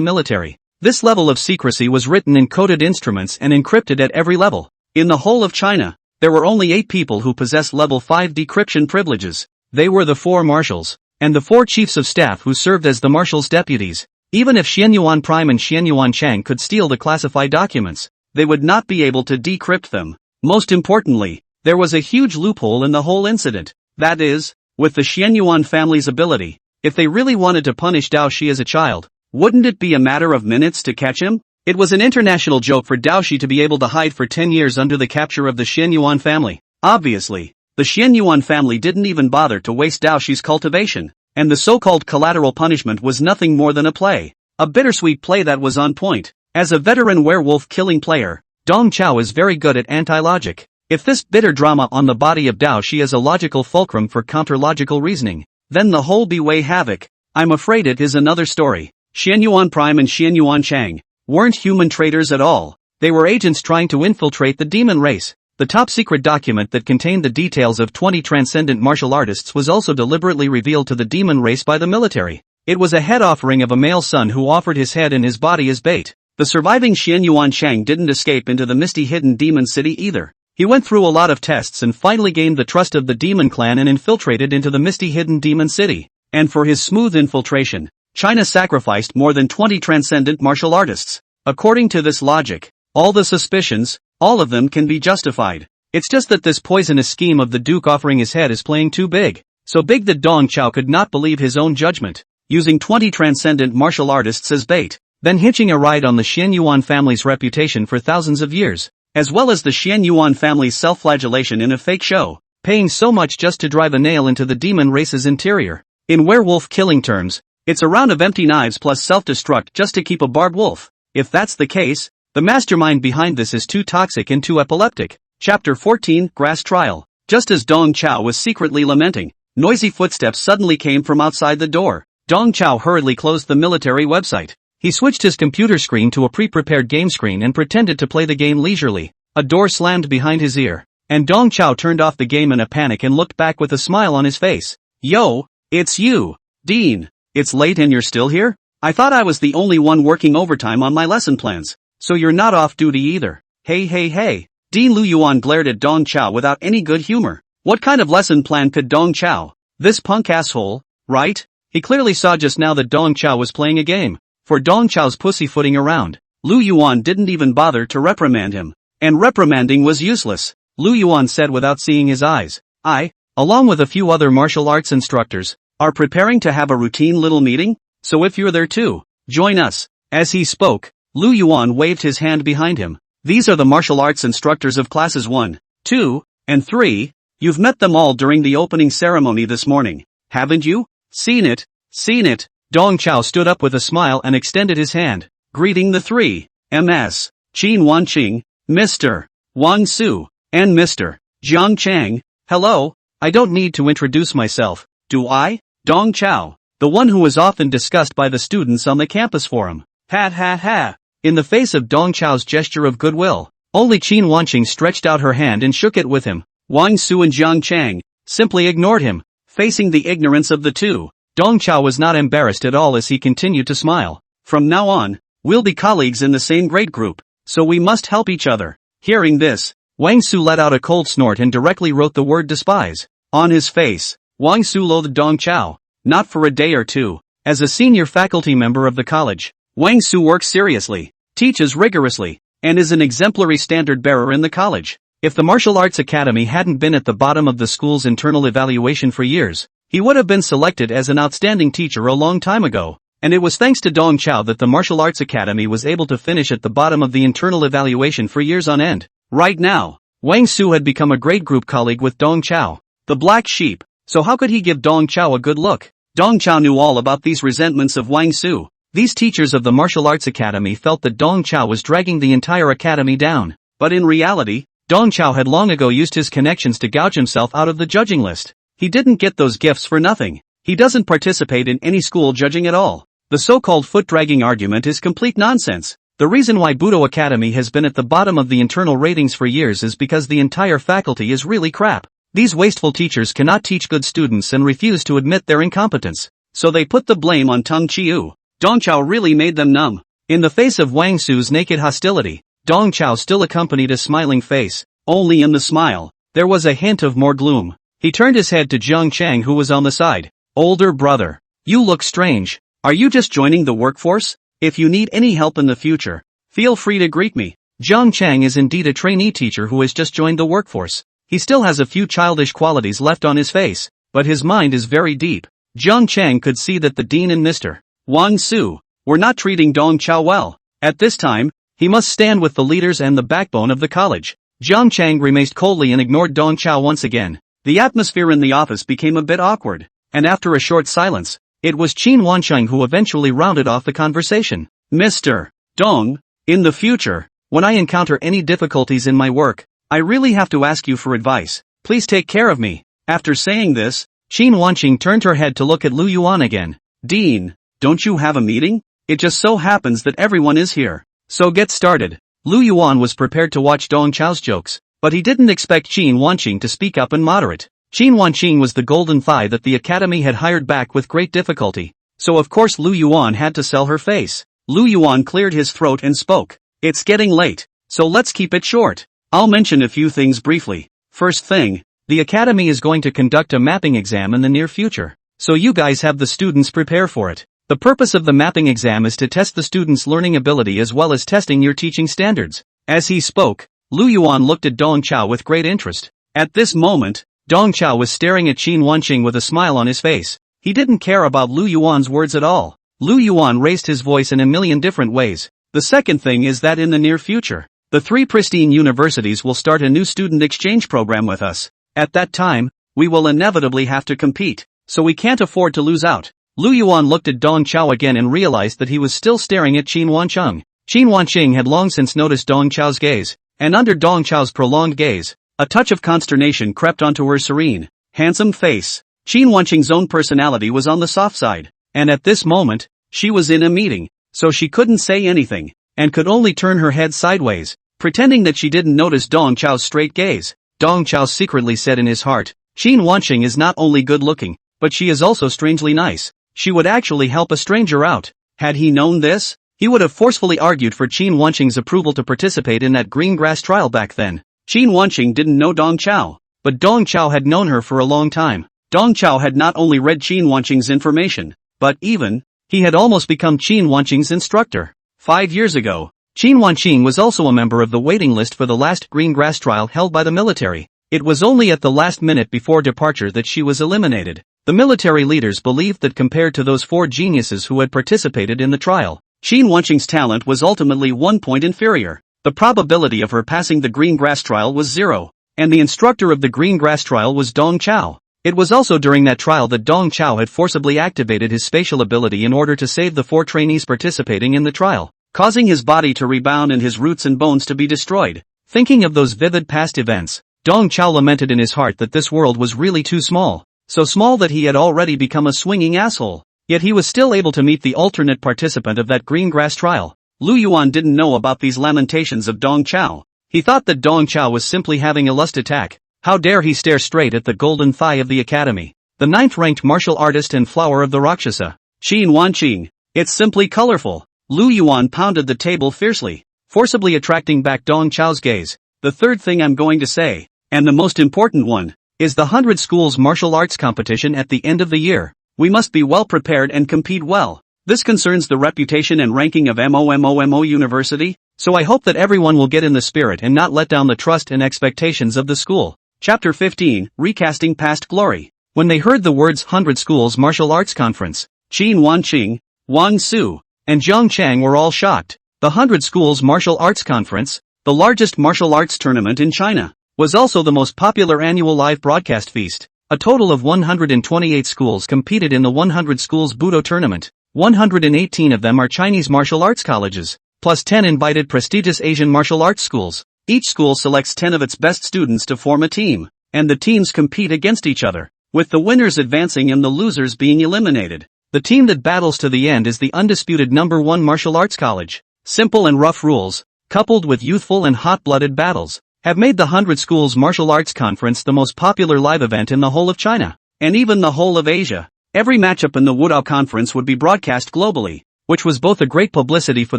military. This level of secrecy was written in coded instruments and encrypted at every level. In the whole of China, there were only 8 people who possessed level 5 decryption privileges. They were the 4 marshals, and the 4 chiefs of staff who served as the marshals' deputies. Even if Xianyuan Prime and Xianyuan Chang could steal the classified documents, they would not be able to decrypt them. Most importantly, there was a huge loophole in the whole incident. That is, with the Xianyuan family's ability, if they really wanted to punish Dao Shi as a child, wouldn't it be a matter of minutes to catch him? It was an international joke for Dao Shi to be able to hide for 10 years under the capture of the Xianyuan family. Obviously, the Xianyuan family didn't even bother to waste Dao Shi's cultivation, and the so-called collateral punishment was nothing more than a play. A bittersweet play that was on point. As a veteran werewolf-killing player, Dong Chao is very good at anti-logic. If this bitter drama on the body of Dao Shi is a logical fulcrum for counter-logical reasoning, then the whole Biwei havoc, I'm afraid it is another story. Xianyuan Prime and Xianyuan Chang weren't human traitors at all. They were agents trying to infiltrate the demon race. The top-secret document that contained the details of 20 transcendent martial artists was also deliberately revealed to the demon race by the military. It was a head offering of a male son who offered his head and his body as bait. The surviving Xian Yuanchang didn't escape into the misty hidden demon city either. He went through a lot of tests and finally gained the trust of the demon clan and infiltrated into the misty hidden demon city. And for his smooth infiltration, China sacrificed more than 20 transcendent martial artists. According to this logic, all the suspicions, all of them can be justified. It's just that this poisonous scheme of the Duke offering his head is playing too big. So big that Dong Chao could not believe his own judgment. Using 20 transcendent martial artists as bait, then hitching a ride on the Xian Yuan family's reputation for thousands of years, as well as the Xian Yuan family's self-flagellation in a fake show, paying so much just to drive a nail into the demon race's interior. In werewolf killing terms, it's a round of empty knives plus self-destruct just to keep a barbed wolf. If that's the case, the mastermind behind this is too toxic and too epileptic. Chapter 14, Grass Trial. Just as Dong Chao was secretly lamenting, noisy footsteps suddenly came from outside the door. Dong Chao hurriedly closed the military website. He switched his computer screen to a pre-prepared game screen and pretended to play the game leisurely. A door slammed behind his ear, and Dong Chao turned off the game in a panic and looked back with a smile on his face. Yo, it's you, Dean. It's late and you're still here? I thought I was the only one working overtime on my lesson plans. So you're not off duty either. Hey. Dean Lu Yuan glared at Dong Chao without any good humor. What kind of lesson plan could Dong Chao? This punk asshole, right? He clearly saw just now that Dong Chao was playing a game. For Dong Chao's pussyfooting around, Lu Yuan didn't even bother to reprimand him. And reprimanding was useless, Lu Yuan said without seeing his eyes. I, along with a few other martial arts instructors, are preparing to have a routine little meeting, so if you're there too, join us. As he spoke, Lu Yuan waved his hand behind him. These are the martial arts instructors of classes 1, 2, and 3. You've met them all during the opening ceremony this morning, haven't you? Seen it. Dong Chao stood up with a smile and extended his hand, greeting the 3. Ms. Qin Wanqing, Mr. Wang Su, and Mr. Jiang Chang. Hello, I don't need to introduce myself, do I? Dong Chao, the one who was often discussed by the students on the campus forum. Ha. In the face of Dong Chao's gesture of goodwill, only Qin Wanqing stretched out her hand and shook it with him. Wang Su and Jiang Chang simply ignored him, facing the ignorance of the two. Dong Chao was not embarrassed at all as he continued to smile. From now on, we'll be colleagues in the same grade group, so we must help each other. Hearing this, Wang Su let out a cold snort and directly wrote the word despise on his face. Wang Su loathed Dong Chao, not for a day or two. As a senior faculty member of the college, Wang Su works seriously, teaches rigorously, and is an exemplary standard-bearer in the college. If the Martial Arts Academy hadn't been at the bottom of the school's internal evaluation for years, he would have been selected as an outstanding teacher a long time ago, and it was thanks to Dong Chao that the Martial Arts Academy was able to finish at the bottom of the internal evaluation for years on end. Right now, Wang Su had become a grade group colleague with Dong Chao, the black sheep, so how could he give Dong Chao a good look? Dong Chao knew all about these resentments of Wang Su. These teachers of the Martial Arts Academy felt that Dong Chao was dragging the entire academy down, but in reality, Dong Chao had long ago used his connections to gouge himself out of the judging list. He didn't get those gifts for nothing. He doesn't participate in any school judging at all. The so-called foot-dragging argument is complete nonsense. The reason why Budo Academy has been at the bottom of the internal ratings for years is because the entire faculty is really crap. These wasteful teachers cannot teach good students and refuse to admit their incompetence. So they put the blame on Tung Chiu. Dong Chao really made them numb. In the face of Wang Su's naked hostility, Dong Chao still accompanied a smiling face. Only in the smile, there was a hint of more gloom. He turned his head to Jiang Chang, who was on the side. Older brother, you look strange. Are you just joining the workforce? If you need any help in the future, feel free to greet me. Jiang Chang is indeed a trainee teacher who has just joined the workforce. He still has a few childish qualities left on his face, but his mind is very deep. Jiang Chang could see that the dean and Mr. Wang Su were not treating Dong Chao well. At this time, he must stand with the leaders and the backbone of the college. Jiang Chang remained coldly and ignored Dong Chao once again. The atmosphere in the office became a bit awkward, and after a short silence, it was Qin Wansheng who eventually rounded off the conversation. Mr. Dong, in the future, when I encounter any difficulties in my work, I really have to ask you for advice. Please take care of me. After saying this, Qin Wanqing turned her head to look at Lu Yuan again. Dean, don't you have a meeting? It just so happens that everyone is here. So get started. Lu Yuan was prepared to watch Dong Chao's jokes. But he didn't expect Qin Wanqing to speak up and moderate. Qin Wanqing was the golden thigh that the academy had hired back with great difficulty. So of course Lu Yuan had to sell her face. Lu Yuan cleared his throat and spoke. It's getting late, so let's keep it short. I'll mention a few things briefly. First thing, the academy is going to conduct a mapping exam in the near future. So you guys have the students prepare for it. The purpose of the mapping exam is to test the students' learning ability as well as testing your teaching standards. As he spoke, Lu Yuan looked at Dong Chao with great interest. At this moment, Dong Chao was staring at Qin Wanqing with a smile on his face. He didn't care about Lu Yuan's words at all. Lu Yuan raised his voice in a million different ways. The second thing is that in the near future, the 3 pristine universities will start a new student exchange program with us. At that time, we will inevitably have to compete, so we can't afford to lose out. Lu Yuan looked at Dong Chao again and realized that he was still staring at Qin Wanqing. Qin Wanqing had long since noticed Dong Chao's gaze, and under Dong Chao's prolonged gaze, a touch of consternation crept onto her serene, handsome face. Qin Wanqing's own personality was on the soft side, and at this moment, she was in a meeting, so she couldn't say anything, and could only turn her head sideways, pretending that she didn't notice Dong Chao's straight gaze. Dong Chao secretly said in his heart, Qin Wanqing is not only good looking, but she is also strangely nice. She would actually help a stranger out. Had he known this, he would have forcefully argued for Qin Wanqing's approval to participate in that green grass trial back then. Qin Wanqing didn't know Dong Chao, but Dong Chao had known her for a long time. Dong Chao had not only read Qin Wanqing's information, but he had almost become Qin Wanqing's instructor. 5 years ago, Qin Wanqing was also a member of the waiting list for the last green grass trial held by the military. It was only at the last minute before departure that she was eliminated. The military leaders believed that compared to those 4 geniuses who had participated in the trial, Qin Wanqing's talent was ultimately 1 point inferior. The probability of her passing the green grass trial was 0, and the instructor of the green grass trial was Dong Chao. It was also during that trial that Dong Chao had forcibly activated his spatial ability in order to save the 4 trainees participating in the trial, causing his body to rebound and his roots and bones to be destroyed. Thinking of those vivid past events, Dong Chao lamented in his heart that this world was really too small, so small that he had already become a swinging asshole. Yet he was still able to meet the alternate participant of that green grass trial. Lu Yuan didn't know about these lamentations of Dong Chao. He thought that Dong Chao was simply having a lust attack. How dare he stare straight at the golden thigh of the academy, the 9th-ranked martial artist and flower of the Rakshasa, Qin Wanqing. It's simply colorful. Lu Yuan pounded the table fiercely, forcibly attracting back Dong Chao's gaze. The third thing I'm going to say, and the most important one, is the 100 schools martial arts competition at the end of the year. We must be well prepared and compete well. This concerns the reputation and ranking of MOMOMO University, so I hope that everyone will get in the spirit and not let down the trust and expectations of the school. Chapter 15, Recasting Past Glory. When they heard the words 100 Schools Martial Arts Conference, Qin Wanqing, Wang Su, and Zhang Chang were all shocked. The 100 Schools Martial Arts Conference, the largest martial arts tournament in China, was also the most popular annual live broadcast feast. A total of 128 schools competed in the 100 Schools Budo tournament. 118 of them are Chinese martial arts colleges, plus 10 invited prestigious Asian martial arts schools. Each school selects 10 of its best students to form a team, and the teams compete against each other, with the winners advancing and the losers being eliminated. The team that battles to the end is the undisputed number 1 martial arts college. Simple and rough rules, coupled with youthful and hot-blooded battles, have made the 100 Schools Martial Arts Conference the most popular live event in the whole of China, and even the whole of Asia. Every matchup in the Wudao Conference would be broadcast globally, which was both a great publicity for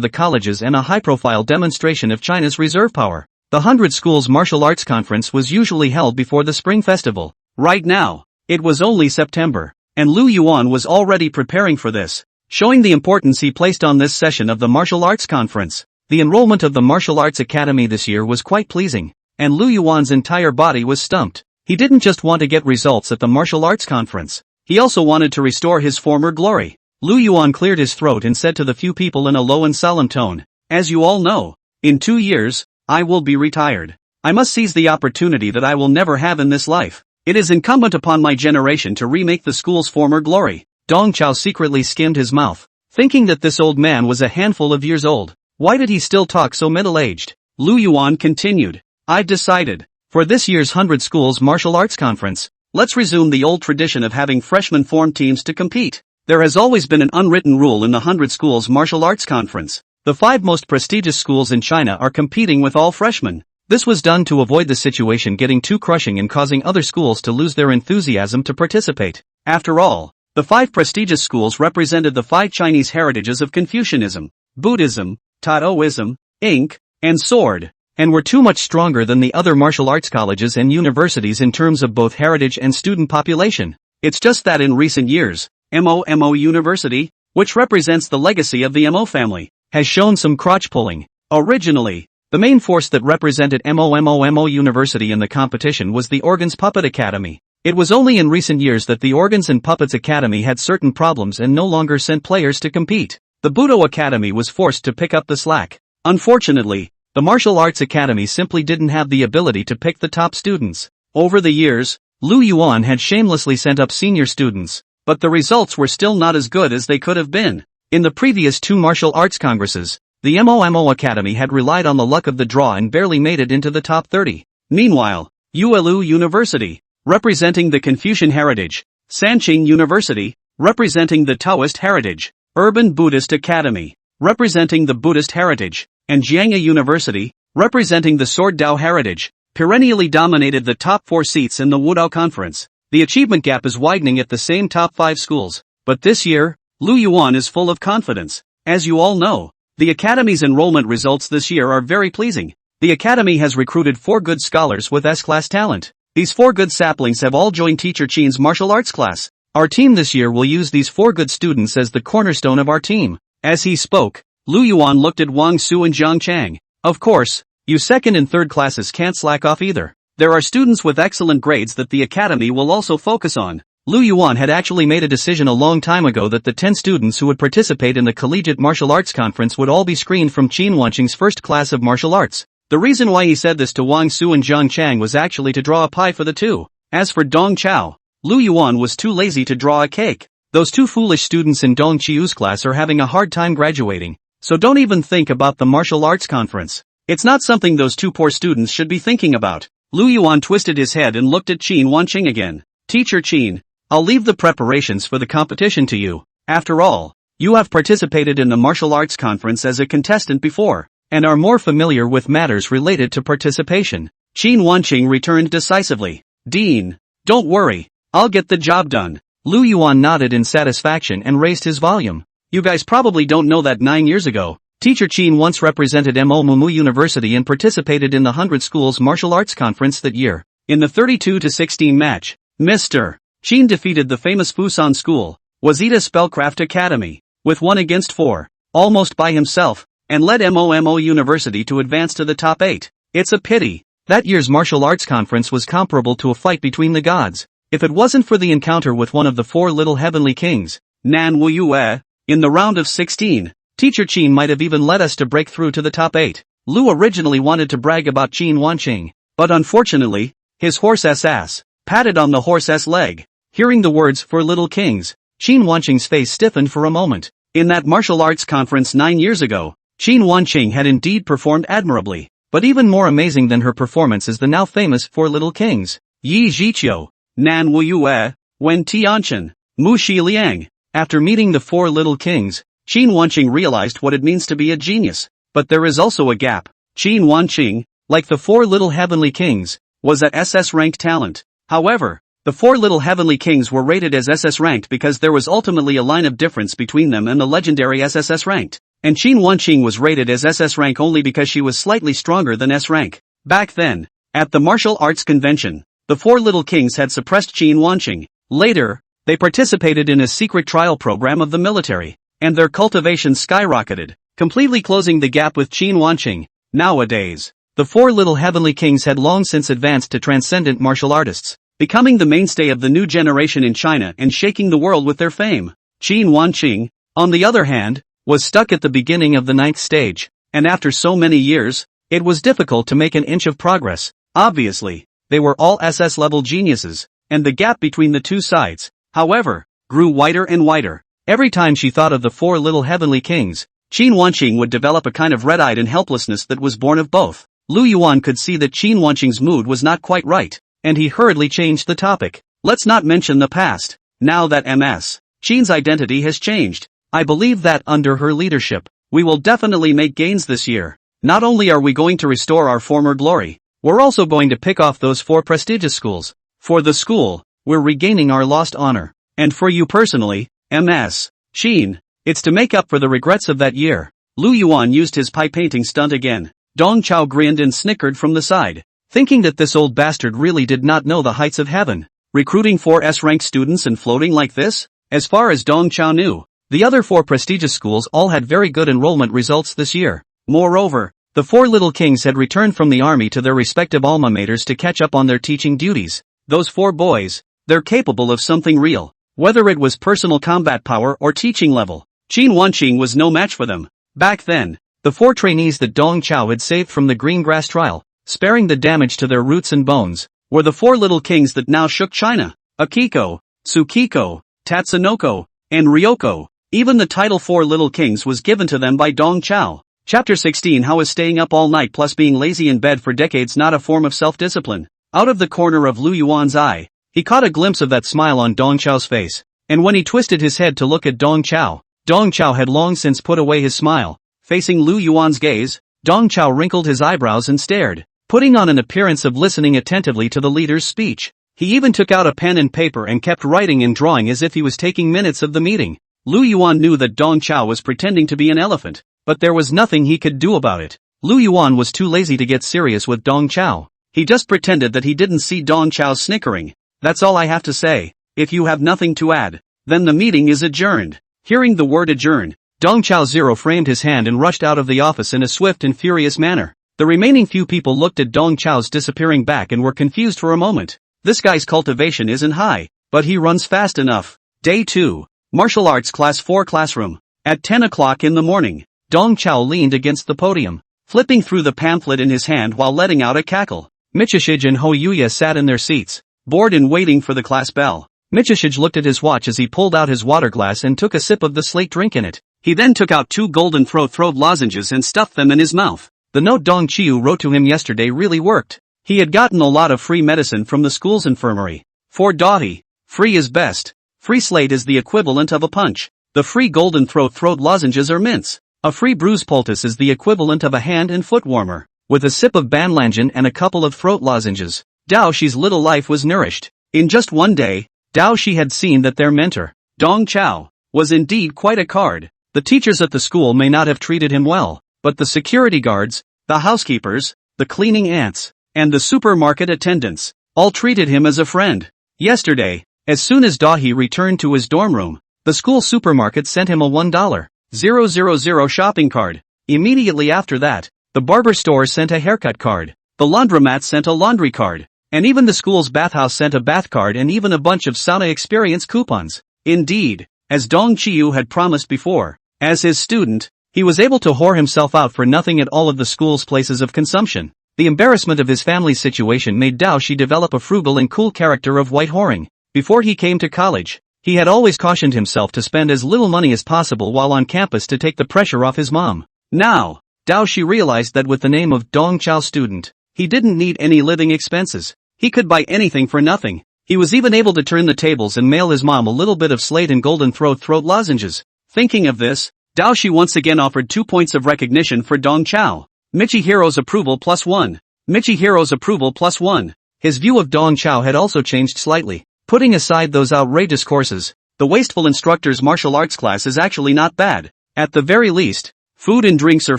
the colleges and a high-profile demonstration of China's reserve power. The 100 Schools Martial Arts Conference was usually held before the Spring Festival. Right now, it was only September, and Lu Yuan was already preparing for this, showing the importance he placed on this session of the Martial Arts Conference. The enrollment of the Martial Arts Academy this year was quite pleasing, and Lu Yuan's entire body was stumped. He didn't just want to get results at the Martial Arts Conference, he also wanted to restore his former glory. Lu Yuan cleared his throat and said to the few people in a low and solemn tone, "As you all know, in 2 years, I will be retired. I must seize the opportunity that I will never have in this life. It is incumbent upon my generation to remake the school's former glory." Dong Chao secretly skimmed his mouth, thinking that this old man was a handful of years old. Why did he still talk so middle-aged? Lu Yuan continued, "I've decided, for this year's 100 Schools Martial Arts Conference, let's resume the old tradition of having freshmen form teams to compete. There has always been an unwritten rule in the 100 Schools Martial Arts Conference. The 5 most prestigious schools in China are competing with all freshmen. This was done to avoid the situation getting too crushing and causing other schools to lose their enthusiasm to participate. After all, the 5 prestigious schools represented the 5 Chinese heritages of Confucianism, Buddhism, Taoism, ink, and sword, and were too much stronger than the other martial arts colleges and universities in terms of both heritage and student population. It's just that in recent years, Mo University, which represents the legacy of the Mo family, has shown some crotch pulling. Originally, the main force that represented Mo University in the competition was the Organs Puppet Academy. It was only in recent years that the Organs and Puppets Academy had certain problems and no longer sent players to compete. The Budo Academy was forced to pick up the slack. Unfortunately, the Martial Arts Academy simply didn't have the ability to pick the top students. Over the years, Lu Yuan had shamelessly sent up senior students, but the results were still not as good as they could have been. In the previous 2 martial arts congresses, the Mo Academy had relied on the luck of the draw and barely made it into the top 30. Meanwhile, Yuelu University, representing the Confucian heritage, Sanqing University, representing the Taoist heritage, Urban Buddhist Academy, representing the Buddhist heritage, and Jiangya University, representing the Sword Dao heritage, perennially dominated the top 4 seats in the Wudao Conference. The achievement gap is widening at the same top 5 schools, but this year, Lu Yuan is full of confidence. As you all know, the Academy's enrollment results this year are very pleasing. The Academy has recruited 4 good scholars with S-class talent. These 4 good saplings have all joined Teacher Qin's martial arts class. Our team this year will use these 4 good students as the cornerstone of our team. As he spoke, Lu Yuan looked at Wang Su and Zhang Chang. Of course, you 2nd and 3rd classes can't slack off either. There are students with excellent grades that the Academy will also focus on. Lu Yuan had actually made a decision a long time ago that the 10 students who would participate in the Collegiate Martial Arts Conference would all be screened from Qin Wanqing's first class of martial arts. The reason why he said this to Wang Su and Zhang Chang was actually to draw a pie for the 2. As for Dong Chao, Lu Yuan was too lazy to draw a cake. Those 2 foolish students in Dong Qiu's class are having a hard time graduating, so don't even think about the martial arts conference. It's not something those 2 poor students should be thinking about. Lu Yuan twisted his head and looked at Qin Wanqing again. Teacher Qin, I'll leave the preparations for the competition to you. After all, you have participated in the martial arts conference as a contestant before, and are more familiar with matters related to participation. Qin Wanqing returned decisively. Dean, don't worry, I'll get the job done. Lu Yuan nodded in satisfaction and raised his volume. You guys probably don't know that 9 years ago, Teacher Qin once represented Mo University and participated in the 100 Schools Martial Arts Conference that year. In the 32-16 match, Mr. Qin defeated the famous Fusan School, Wazita Spellcraft Academy, with 1-4, almost by himself, and led Mo University to advance to the top 8. It's a pity. That year's martial arts conference was comparable to a fight between the gods. If it wasn't for the encounter with one of the 4 little heavenly kings, Nan Wu Yue, in the round of 16, Teacher Qin might have even led us to break through to the top 8. Lu originally wanted to brag about Qin Wanqing, but unfortunately, his horse's ass patted on the horse's leg. Hearing the words "for little kings," Qin Wanqing's face stiffened for a moment. In that martial arts conference 9 years ago, Qin Wanqing had indeed performed admirably, but even more amazing than her performance is the now famous 4 little kings, Yi Zhiqiu, Nan Wu Yue, Wen Tianchen, Mu Xiliang. After meeting the 4 little kings, Qin Wanqing realized what it means to be a genius. But there is also a gap. Qin Wanqing, like the 4 little heavenly kings, was at SS ranked talent. However, the 4 little heavenly kings were rated as SS ranked because there was ultimately a line of difference between them and the legendary SSS ranked. And Qin Wanqing was rated as SS rank only because she was slightly stronger than S rank. Back then, at the martial arts convention, the 4 little kings had suppressed Qin Wanqing. Later, they participated in a secret trial program of the military, and their cultivation skyrocketed, completely closing the gap with Qin Wanqing. Nowadays, the 4 little heavenly kings had long since advanced to transcendent martial artists, becoming the mainstay of the new generation in China and shaking the world with their fame. Qin Wanqing, on the other hand, was stuck at the beginning of the 9th stage, and after so many years, it was difficult to make an inch of progress. Obviously, they were all SS-level geniuses, and the gap between the 2 sides, however, grew wider and wider. Every time she thought of the 4 little heavenly kings, Qin Wanqing would develop a kind of red-eyed and helplessness that was born of both. Lu Yuan could see that Qin Wanqing's mood was not quite right, and he hurriedly changed the topic. Let's not mention the past. Now that Ms. Qin's identity has changed, I believe that under her leadership, we will definitely make gains this year. Not only are we going to restore our former glory, we're also going to pick off those 4 prestigious schools. For the school, we're regaining our lost honor. And for you personally, Ms. Sheen, it's to make up for the regrets of that year. Lu Yuan used his pie painting stunt again. Dong Chao grinned and snickered from the side, thinking that this old bastard really did not know the heights of heaven. Recruiting 4 S-rank students and floating like this? As far as Dong Chao knew, the other 4 prestigious schools all had very good enrollment results this year. Moreover, the 4 little kings had returned from the army to their respective alma maters to catch up on their teaching duties. Those 4 boys, they're capable of something real. Whether it was personal combat power or teaching level, Qin Wanqing was no match for them. Back then, the 4 trainees that Dong Chao had saved from the green grass trial, sparing the damage to their roots and bones, were the 4 little kings that now shook China: Akiko, Tsukiko, Tatsunoko, and Ryoko. Even the title 4 little kings was given to them by Dong Chao. Chapter 16. How is staying up all night plus being lazy in bed for decades not a form of self-discipline? Out of the corner of Lu Yuan's eye, he caught a glimpse of that smile on Dong Chao's face, and when he twisted his head to look at Dong Chao had long since put away his smile. Facing Lu Yuan's gaze, Dong Chao wrinkled his eyebrows and stared, putting on an appearance of listening attentively to the leader's speech. He even took out a pen and paper and kept writing and drawing as if he was taking minutes of the meeting. Lu Yuan knew that Dong Chao was pretending to be an elephant, but there was nothing he could do about it. Lu Yuan was too lazy to get serious with Dong Chao. He just pretended that he didn't see Dong Chao's snickering. That's all I have to say. If you have nothing to add, then the meeting is adjourned. Hearing the word adjourn, Dong Chao Zero framed his hand and rushed out of the office in a swift and furious manner. The remaining few people looked at Dong Chao's disappearing back and were confused for a moment. This guy's cultivation isn't high, but he runs fast enough. Day 2. Martial Arts Class 4 Classroom. At 10 o'clock in the morning, Dong Chao leaned against the podium, flipping through the pamphlet in his hand while letting out a cackle. Michishige and Ho Yuya sat in their seats, bored and waiting for the class bell. Michishige looked at his watch as he pulled out his water glass and took a sip of the slate drink in it. He then took out 2 golden throat lozenges and stuffed them in his mouth. The note Dong Chiu wrote to him yesterday really worked. He had gotten a lot of free medicine from the school's infirmary. For Dottie, free is best. Free slate is the equivalent of a punch. The free golden throat lozenges are mints. A free bruise poultice is the equivalent of a hand and foot warmer. With a sip of banlangen and a couple of throat lozenges, Dao Shi's little life was nourished. In just one day, Dao Shi had seen that their mentor, Dong Chao, was indeed quite a card. The teachers at the school may not have treated him well, but the security guards, the housekeepers, the cleaning ants, and the supermarket attendants all treated him as a friend. Yesterday, as soon as Dahi returned to his dorm room, the school supermarket sent him a $1,000 shopping card. Immediately after that, the barber store sent a haircut card, the laundromat sent a laundry card, and even the school's bathhouse sent a bath card and even a bunch of sauna experience coupons. Indeed, as Dong Chiu had promised before, as his student, he was able to whore himself out for nothing at all of the school's places of consumption. The embarrassment of his family's situation made Dao Shi develop a frugal and cool character of white whoring. Before he came to college, he had always cautioned himself to spend as little money as possible while on campus to take the pressure off his mom. Now, Dao Shi realized that with the name of Dong Chao student, he didn't need any living expenses. He could buy anything for nothing. He was even able to turn the tables and mail his mom a little bit of slate and golden throat lozenges. Thinking of this, Dao Shi once again offered 2 points of recognition for Dong Chao. Michihiro's approval +1. Michihiro's approval +1. His view of Dong Chao had also changed slightly. Putting aside those outrageous courses, the wasteful instructor's martial arts class is actually not bad. At the very least, food and drinks are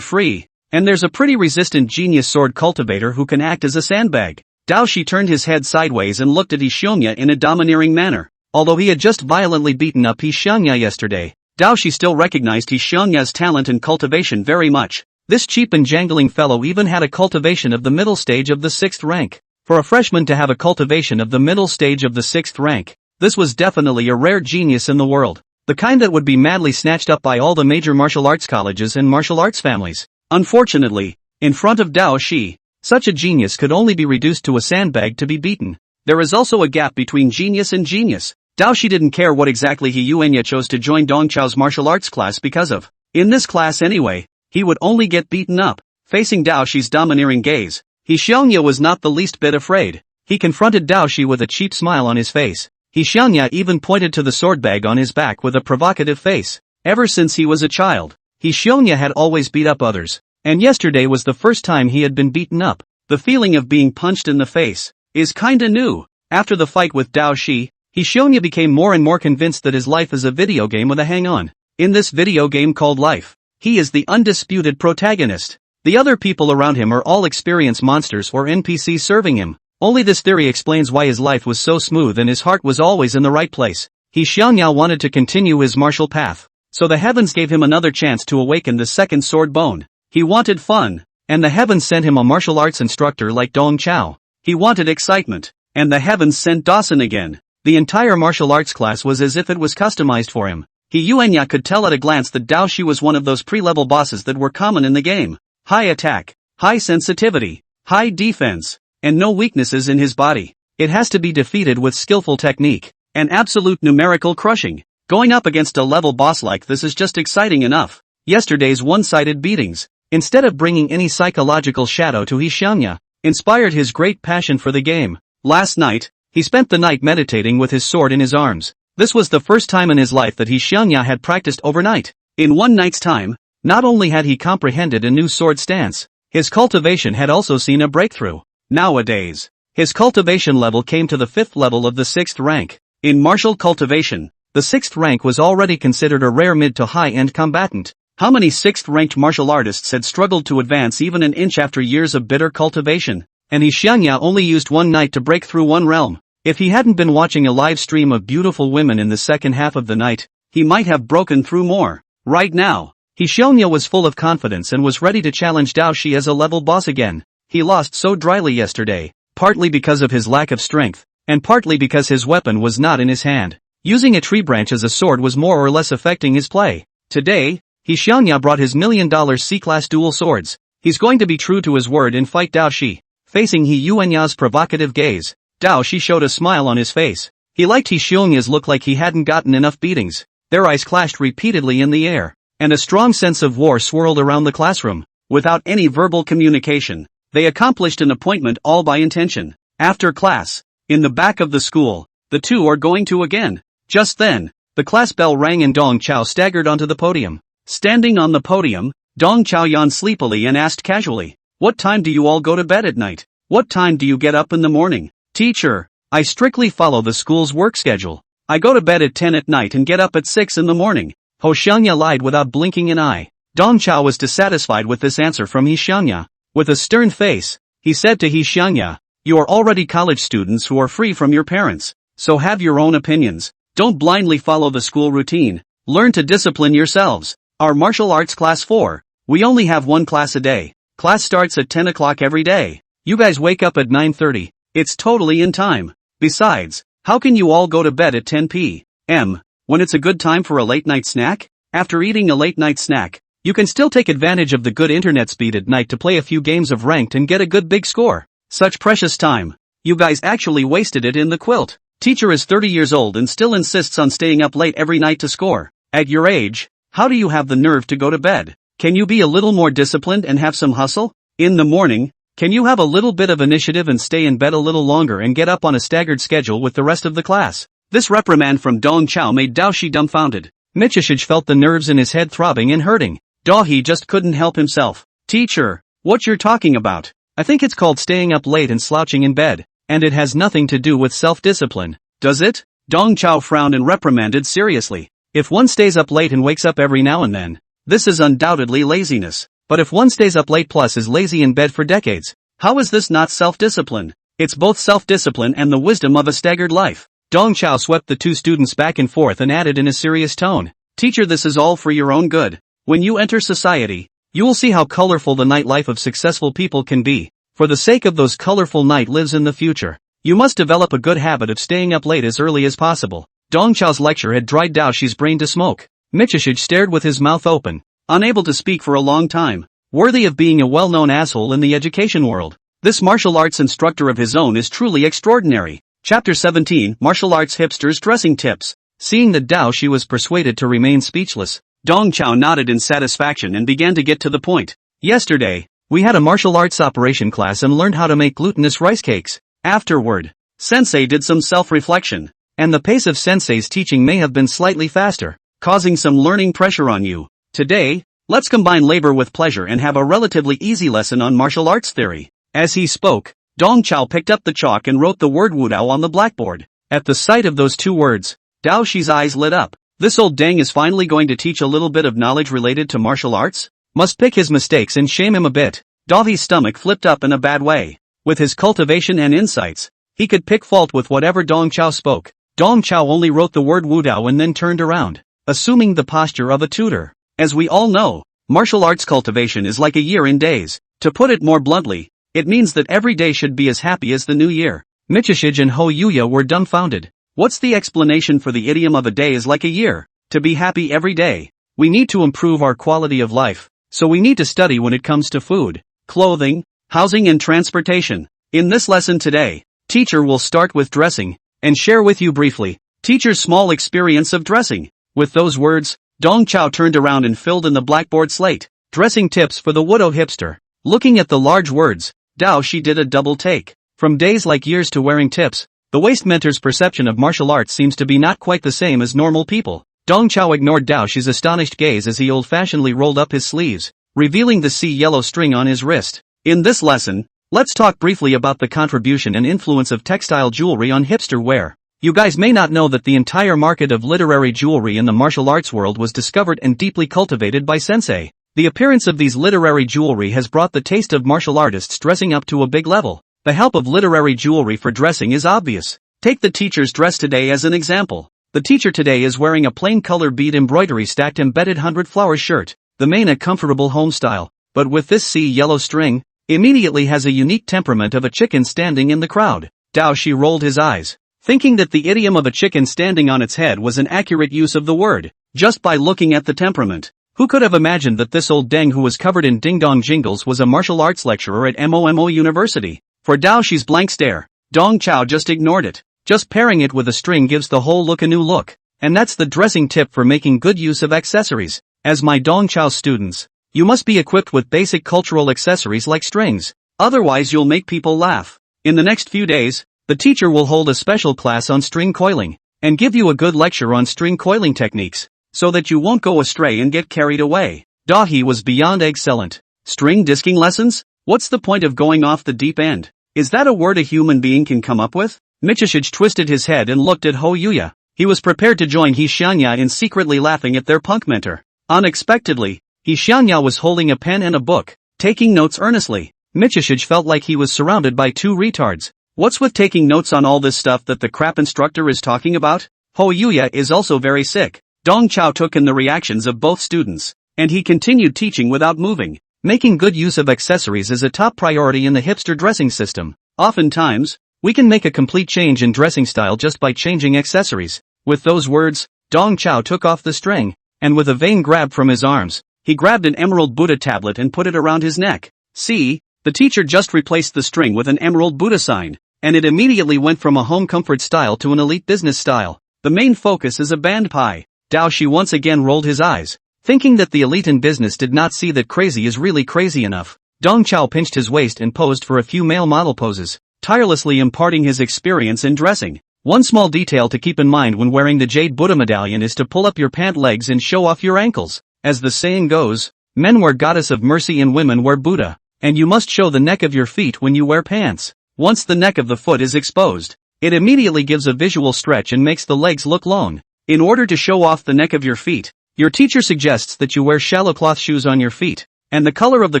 free, and there's a pretty resistant genius sword cultivator who can act as a sandbag. Dao Shi turned his head sideways and looked at Xiongya in a domineering manner. Although he had just violently beaten up Xiongya yesterday, Dao Shi still recognized Xiongya's talent and cultivation very much. This cheap and jangling fellow even had a cultivation of the middle stage of the 6th rank. For a freshman to have a cultivation of the middle stage of the 6th rank, this was definitely a rare genius in the world. The kind that would be madly snatched up by all the major martial arts colleges and martial arts families. Unfortunately, in front of Dao Shi, such a genius could only be reduced to a sandbag to be beaten. There is also a gap between genius and genius. Dao Shi didn't care what exactly Yuenya chose to join Dong Chao's martial arts class because of. In this class anyway, he would only get beaten up. Facing Dao Shi's domineering gaze, Xiongya was not the least bit afraid. He confronted Dao Shi with a cheap smile on his face. Xiongya even pointed to the sword bag on his back with a provocative face. Ever since he was a child, Xiongya had always beat up others. and yesterday was the first time he had been beaten up. The feeling of being punched in the face is kinda new. After the fight with Dao Shi, Xiongya became more and more convinced that his life is a video game with a hang-on. In this video game called life, he is the undisputed protagonist. The other people around him are all experienced monsters or NPCs serving him. Only this theory explains why his life was so smooth and his heart was always in the right place. Xiongya wanted to continue his martial path, so the heavens gave him another chance to awaken the second sword bone. He wanted fun, and the heavens sent him a martial arts instructor like Dong Chao. He wanted excitement, and the heavens sent Dawson again. The entire martial arts class was as if it was customized for him. Xiongya could tell at a glance that Dao Shi was one of those pre-level bosses that were common in the game. High attack, high sensitivity, high defense, and no weaknesses in his body. It has to be defeated with skillful technique, and absolute numerical crushing. Going up against a level boss like this is just exciting enough. Yesterday's one-sided beatings, instead of bringing any psychological shadow to Xiongya, inspired his great passion for the game. Last night, he spent the night meditating with his sword in his arms. This was the first time in his life that Xiongya had practiced overnight. In one night's time, not only had he comprehended a new sword stance, his cultivation had also seen a breakthrough. Nowadays, his cultivation level came to the 5th level of the 6th rank. In martial cultivation, the 6th rank was already considered a rare mid to high-end combatant. How many 6th-ranked martial artists had struggled to advance even an inch after years of bitter cultivation? And Xiongya only used one night to break through one realm. If he hadn't been watching a live stream of beautiful women in the second half of the night, he might have broken through more. Right now, Xiongya was full of confidence and was ready to challenge Dao Shi as a level boss again. He lost so dryly yesterday, partly because of his lack of strength, and partly because his weapon was not in his hand. Using a tree branch as a sword was more or less affecting his play. Today, Xiongya brought his $1 million C-class dual swords. He's going to be true to his word and fight Dao Shi. Facing Xiongya's provocative gaze, Dao Shi showed a smile on his face. He liked Xiongya's look like he hadn't gotten enough beatings. Their eyes clashed repeatedly in the air, and a strong sense of war swirled around the classroom. Without any verbal communication, they accomplished an appointment all by intention. After class, in the back of the school, the two are going to again. Just then, the class bell rang and Dong Chao staggered onto the podium. Standing on the podium, Dong Chao yawned sleepily and asked casually, "What time do you all go to bed at night? What time do you get up in the morning?" "Teacher, I strictly follow the school's work schedule. I go to bed at 10 at night and get up at 6 in the morning." Xiongya lied without blinking an eye. Dong Chao was dissatisfied with this answer from Xiongya. With a stern face, he said to Xiongya, "You are already college students who are free from your parents, so have your own opinions. Don't blindly follow the school routine. Learn to discipline yourselves. Our martial arts class 4, we only have one class a day. Class starts at 10 o'clock every day. You guys wake up at 9:30. It's totally in time. Besides, how can you all go to bed at 10 p.m. when it's a good time for a late night snack? After eating a late night snack, you can still take advantage of the good internet speed at night to play a few games of ranked and get a good big score. Such precious time. You guys actually wasted it in the quilt. Teacher is 30 years old and still insists on staying up late every night to score. At your age, how do you have the nerve to go to bed? Can you be a little more disciplined and have some hustle? In the morning, can you have a little bit of initiative and stay in bed a little longer and get up on a staggered schedule with the rest of the class?" This reprimand from Dong Chao made Dao Shi dumbfounded. Michishige felt the nerves in his head throbbing and hurting. He just couldn't help himself. "Teacher, what you're talking about? I think it's called staying up late and slouching in bed, and it has nothing to do with self-discipline, does it?" Dong Chao frowned and reprimanded seriously. "If one stays up late and wakes up every now and then, this is undoubtedly laziness. But if one stays up late plus is lazy in bed for decades, how is this not self-discipline? It's both self-discipline and the wisdom of a staggered life." Dong Chao swept the two students back and forth and added in a serious tone, "Teacher, this is all for your own good. When you enter society, you will see how colorful the nightlife of successful people can be. For the sake of those colorful night lives in the future, you must develop a good habit of staying up late as early as possible." Dong Chao's lecture had dried Dao Shi's brain to smoke. Michishige stared with his mouth open, unable to speak for a long time. Worthy of being a well-known asshole in the education world, this martial arts instructor of his own is truly extraordinary. Chapter 17, Martial Arts Hipsters Dressing Tips. Seeing that Dao Shi was persuaded to remain speechless, Dong Chao nodded in satisfaction and began to get to the point. "Yesterday, we had a martial arts operation class and learned how to make glutinous rice cakes. Afterward, Sensei did some self-reflection, and the pace of Sensei's teaching may have been slightly faster, causing some learning pressure on you. Today, Let's combine labor with pleasure and have a relatively easy lesson on martial arts theory. As he spoke, Dong Chao picked up the chalk and wrote the word wudao on the blackboard. At the sight of those 2 words, Dao Shi's eyes lit up. This old dang is finally going to teach a little bit of knowledge related to martial arts? Must pick his mistakes and shame him a bit. Davi's stomach flipped up in a bad way. With his cultivation and insights, he could pick fault with whatever Dong Chao spoke. Dong Chao only wrote the word wudao and then turned around, assuming the posture of a tutor. As we all know, martial arts cultivation is like a year in days. To put it more bluntly, it means that every day should be as happy as the new year. Michishige and Ho Yuya were dumbfounded. What's the explanation for the idiom of a day is like a year? To be happy every day. We need to improve our quality of life, so we need to study when it comes to food, clothing, housing and transportation. In this lesson today, teacher will start with dressing, and share with you briefly, teacher's small experience of dressing. With those words, Dong Chao turned around and filled in the blackboard slate. Dressing tips for the Wudo hipster. Looking at the large words, Dao Shi did a double take. From days like years to wearing tips, the waste mentor's perception of martial arts seems to be not quite the same as normal people. Dong Chao ignored Dao Shi's astonished gaze as he old-fashionedly rolled up his sleeves, revealing the sea yellow string on his wrist. In this lesson, let's talk briefly about the contribution and influence of textile jewelry on hipster wear. You guys may not know that the entire market of literary jewelry in the martial arts world was discovered and deeply cultivated by Sensei. The appearance of these literary jewelry has brought the taste of martial artists dressing up to a big level. The help of literary jewelry for dressing is obvious. Take the teacher's dress today as an example. The teacher today is wearing a plain color bead embroidery stacked embedded 100-flower shirt, the main a comfortable home style, but with this sea yellow string, immediately has a unique temperament of a chicken standing in the crowd. Dao Shi rolled his eyes, thinking that the idiom of a chicken standing on its head was an accurate use of the word, just by looking at the temperament. Who could have imagined that this old deng who was covered in ding-dong jingles was a martial arts lecturer at MOMO University? For Dao Shi's blank stare, Dong Chao just ignored it. Just pairing it with a string gives the whole look a new look. And that's the dressing tip for making good use of accessories. As my Dong Chao students, you must be equipped with basic cultural accessories like strings. Otherwise you'll make people laugh. In the next few days, the teacher will hold a special class on string coiling, and give you a good lecture on string coiling techniques, so that you won't go astray and get carried away. Dahi was beyond excellent. String disking lessons? What's the point of going off the deep end? Is that a word a human being can come up with? Michishige twisted his head and looked at Ho Yuya. He was prepared to join Xianya in secretly laughing at their punk mentor. Unexpectedly, Xianya was holding a pen and a book, taking notes earnestly. Michishige felt like he was surrounded by 2 retards. What's with taking notes on all this stuff that the crap instructor is talking about? Ho Yuya is also very sick. Dong Chao took in the reactions of both students, and he continued teaching without moving. Making good use of accessories is a top priority in the hipster dressing system. Oftentimes, we can make a complete change in dressing style just by changing accessories. With those words, Dong Chao took off the string, and with a vain grab from his arms, he grabbed an emerald Buddha tablet and put it around his neck. See, the teacher just replaced the string with an emerald Buddha sign, and it immediately went from a home comfort style to an elite business style. The main focus is a band pie. Dao Shi once again rolled his eyes, thinking that the elite in business did not see that crazy is really crazy enough. Dong Chao pinched his waist and posed for a few male model poses, tirelessly imparting his experience in dressing. One small detail to keep in mind when wearing the Jade Buddha medallion is to pull up your pant legs and show off your ankles. As the saying goes, men wear goddess of mercy and women wear Buddha, and you must show the neck of your feet when you wear pants. Once the neck of the foot is exposed, it immediately gives a visual stretch and makes the legs look long. In order to show off the neck of your feet, your teacher suggests that you wear shallow cloth shoes on your feet, and the color of the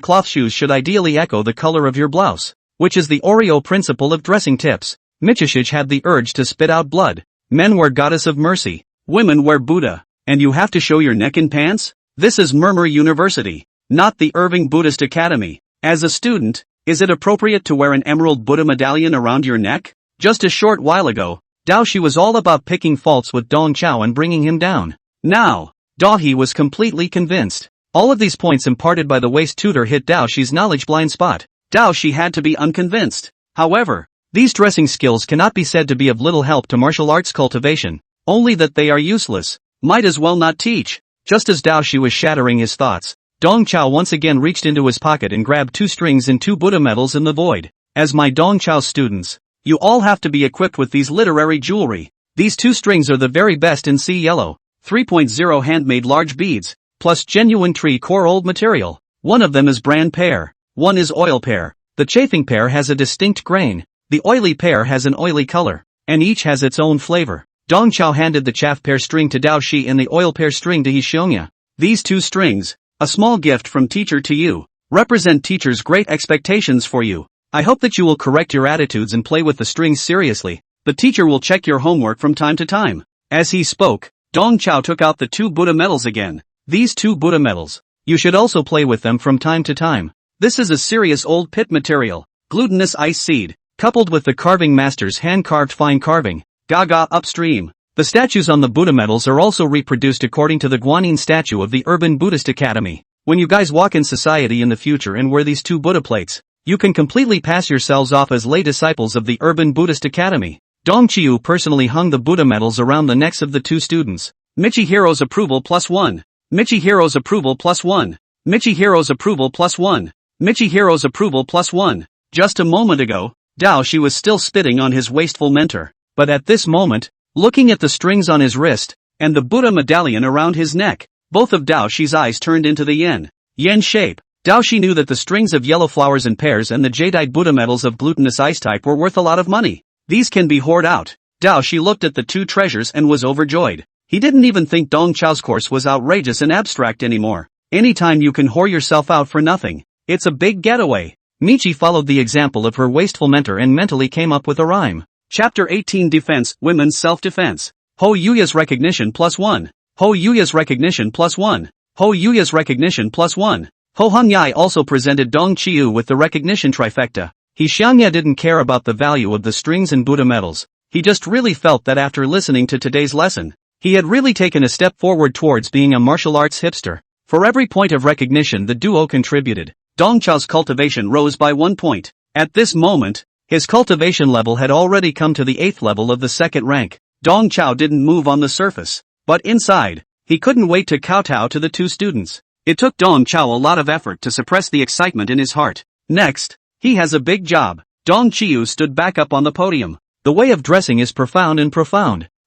cloth shoes should ideally echo the color of your blouse, which is the Oreo principle of dressing tips. Michishige had the urge to spit out blood. Men wear goddess of mercy, women wear Buddha, and you have to show your neck in pants? This is Murmur University, not the Irving Buddhist Academy. As a student, is it appropriate to wear an emerald Buddha medallion around your neck? Just a short while ago, Dao Shi was all about picking faults with Dong Chao and bringing him down. Now, Dahi was completely convinced. All of these points imparted by the waist tutor hit Dao Shi's knowledge blind spot. Dao Shi had to be unconvinced. However, these dressing skills cannot be said to be of little help to martial arts cultivation, only that they are useless. Might as well not teach. Just as Dao Shi was shattering his thoughts, Dong Chao once again reached into his pocket and grabbed 2 strings and 2 Buddha medals in the void. As my Dong Chao students, you all have to be equipped with these literary jewelry. These 2 strings are the very best in sea yellow, 3.0 handmade large beads, plus genuine tree core old material. One of them is bran pear. One is oil pear. The chafing pear has a distinct grain. The oily pear has an oily color. And each has its own flavor. Dong Chao handed the chaff pear string to Dao Shi and the oil pear string to Hishionya. These two strings, a small gift from teacher to you, represent teacher's great expectations for you. I hope that you will correct your attitudes and play with the strings seriously. The teacher will check your homework from time to time. As he spoke, Dong Chao took out the 2 Buddha medals again. These 2 Buddha medals, you should also play with them from time to time. This is a serious old pit material, glutinous ice seed, coupled with the carving master's hand-carved fine carving, Gaga upstream. The statues on the Buddha medals are also reproduced according to the Guanyin statue of the Urban Buddhist Academy. When you guys walk in society in the future and wear these 2 Buddha plates, you can completely pass yourselves off as lay disciples of the Urban Buddhist Academy. Dong Chiu personally hung the Buddha medals around the necks of the 2 students. Michihiro's approval +1. Michihiro's approval +1. Michihiro's approval +1. Michihiro's approval +1. Just a moment ago, Dao Shi was still spitting on his wasteful mentor. But at this moment, looking at the strings on his wrist, and the Buddha medallion around his neck, both of Dao Shi's eyes turned into the yen shape. Dao Shi knew that the strings of yellow flowers and pears and the jadeite Buddha medals of glutinous ice type were worth a lot of money. These can be hoarded out. Dao Shi looked at the 2 treasures and was overjoyed. He didn't even think Dong Chao's course was outrageous and abstract anymore. Anytime you can whore yourself out for nothing, it's a big getaway. Michi followed the example of her wasteful mentor and mentally came up with a rhyme. Chapter 18 Defense, Women's Self-Defense. Ho Yuya's recognition +1. Ho Yuya's recognition +1. Ho Yuya's recognition +1. Ho Hangyai also presented Dong Chiu with the recognition trifecta. He Xiangya didn't care about the value of the strings and Buddha medals. He just really felt that after listening to today's lesson, he had really taken a step forward towards being a martial arts hipster. For every point of recognition the duo contributed, Dong Chao's cultivation rose by 1 point. At this moment, his cultivation level had already come to the 8th level of the 2nd rank. Dong Chao didn't move on the surface, but inside, he couldn't wait to kowtow to the 2 students. It took Dong Chao a lot of effort to suppress the excitement in his heart. Next, he has a big job. Dong Chiu stood back up on the podium. The way of dressing is profound,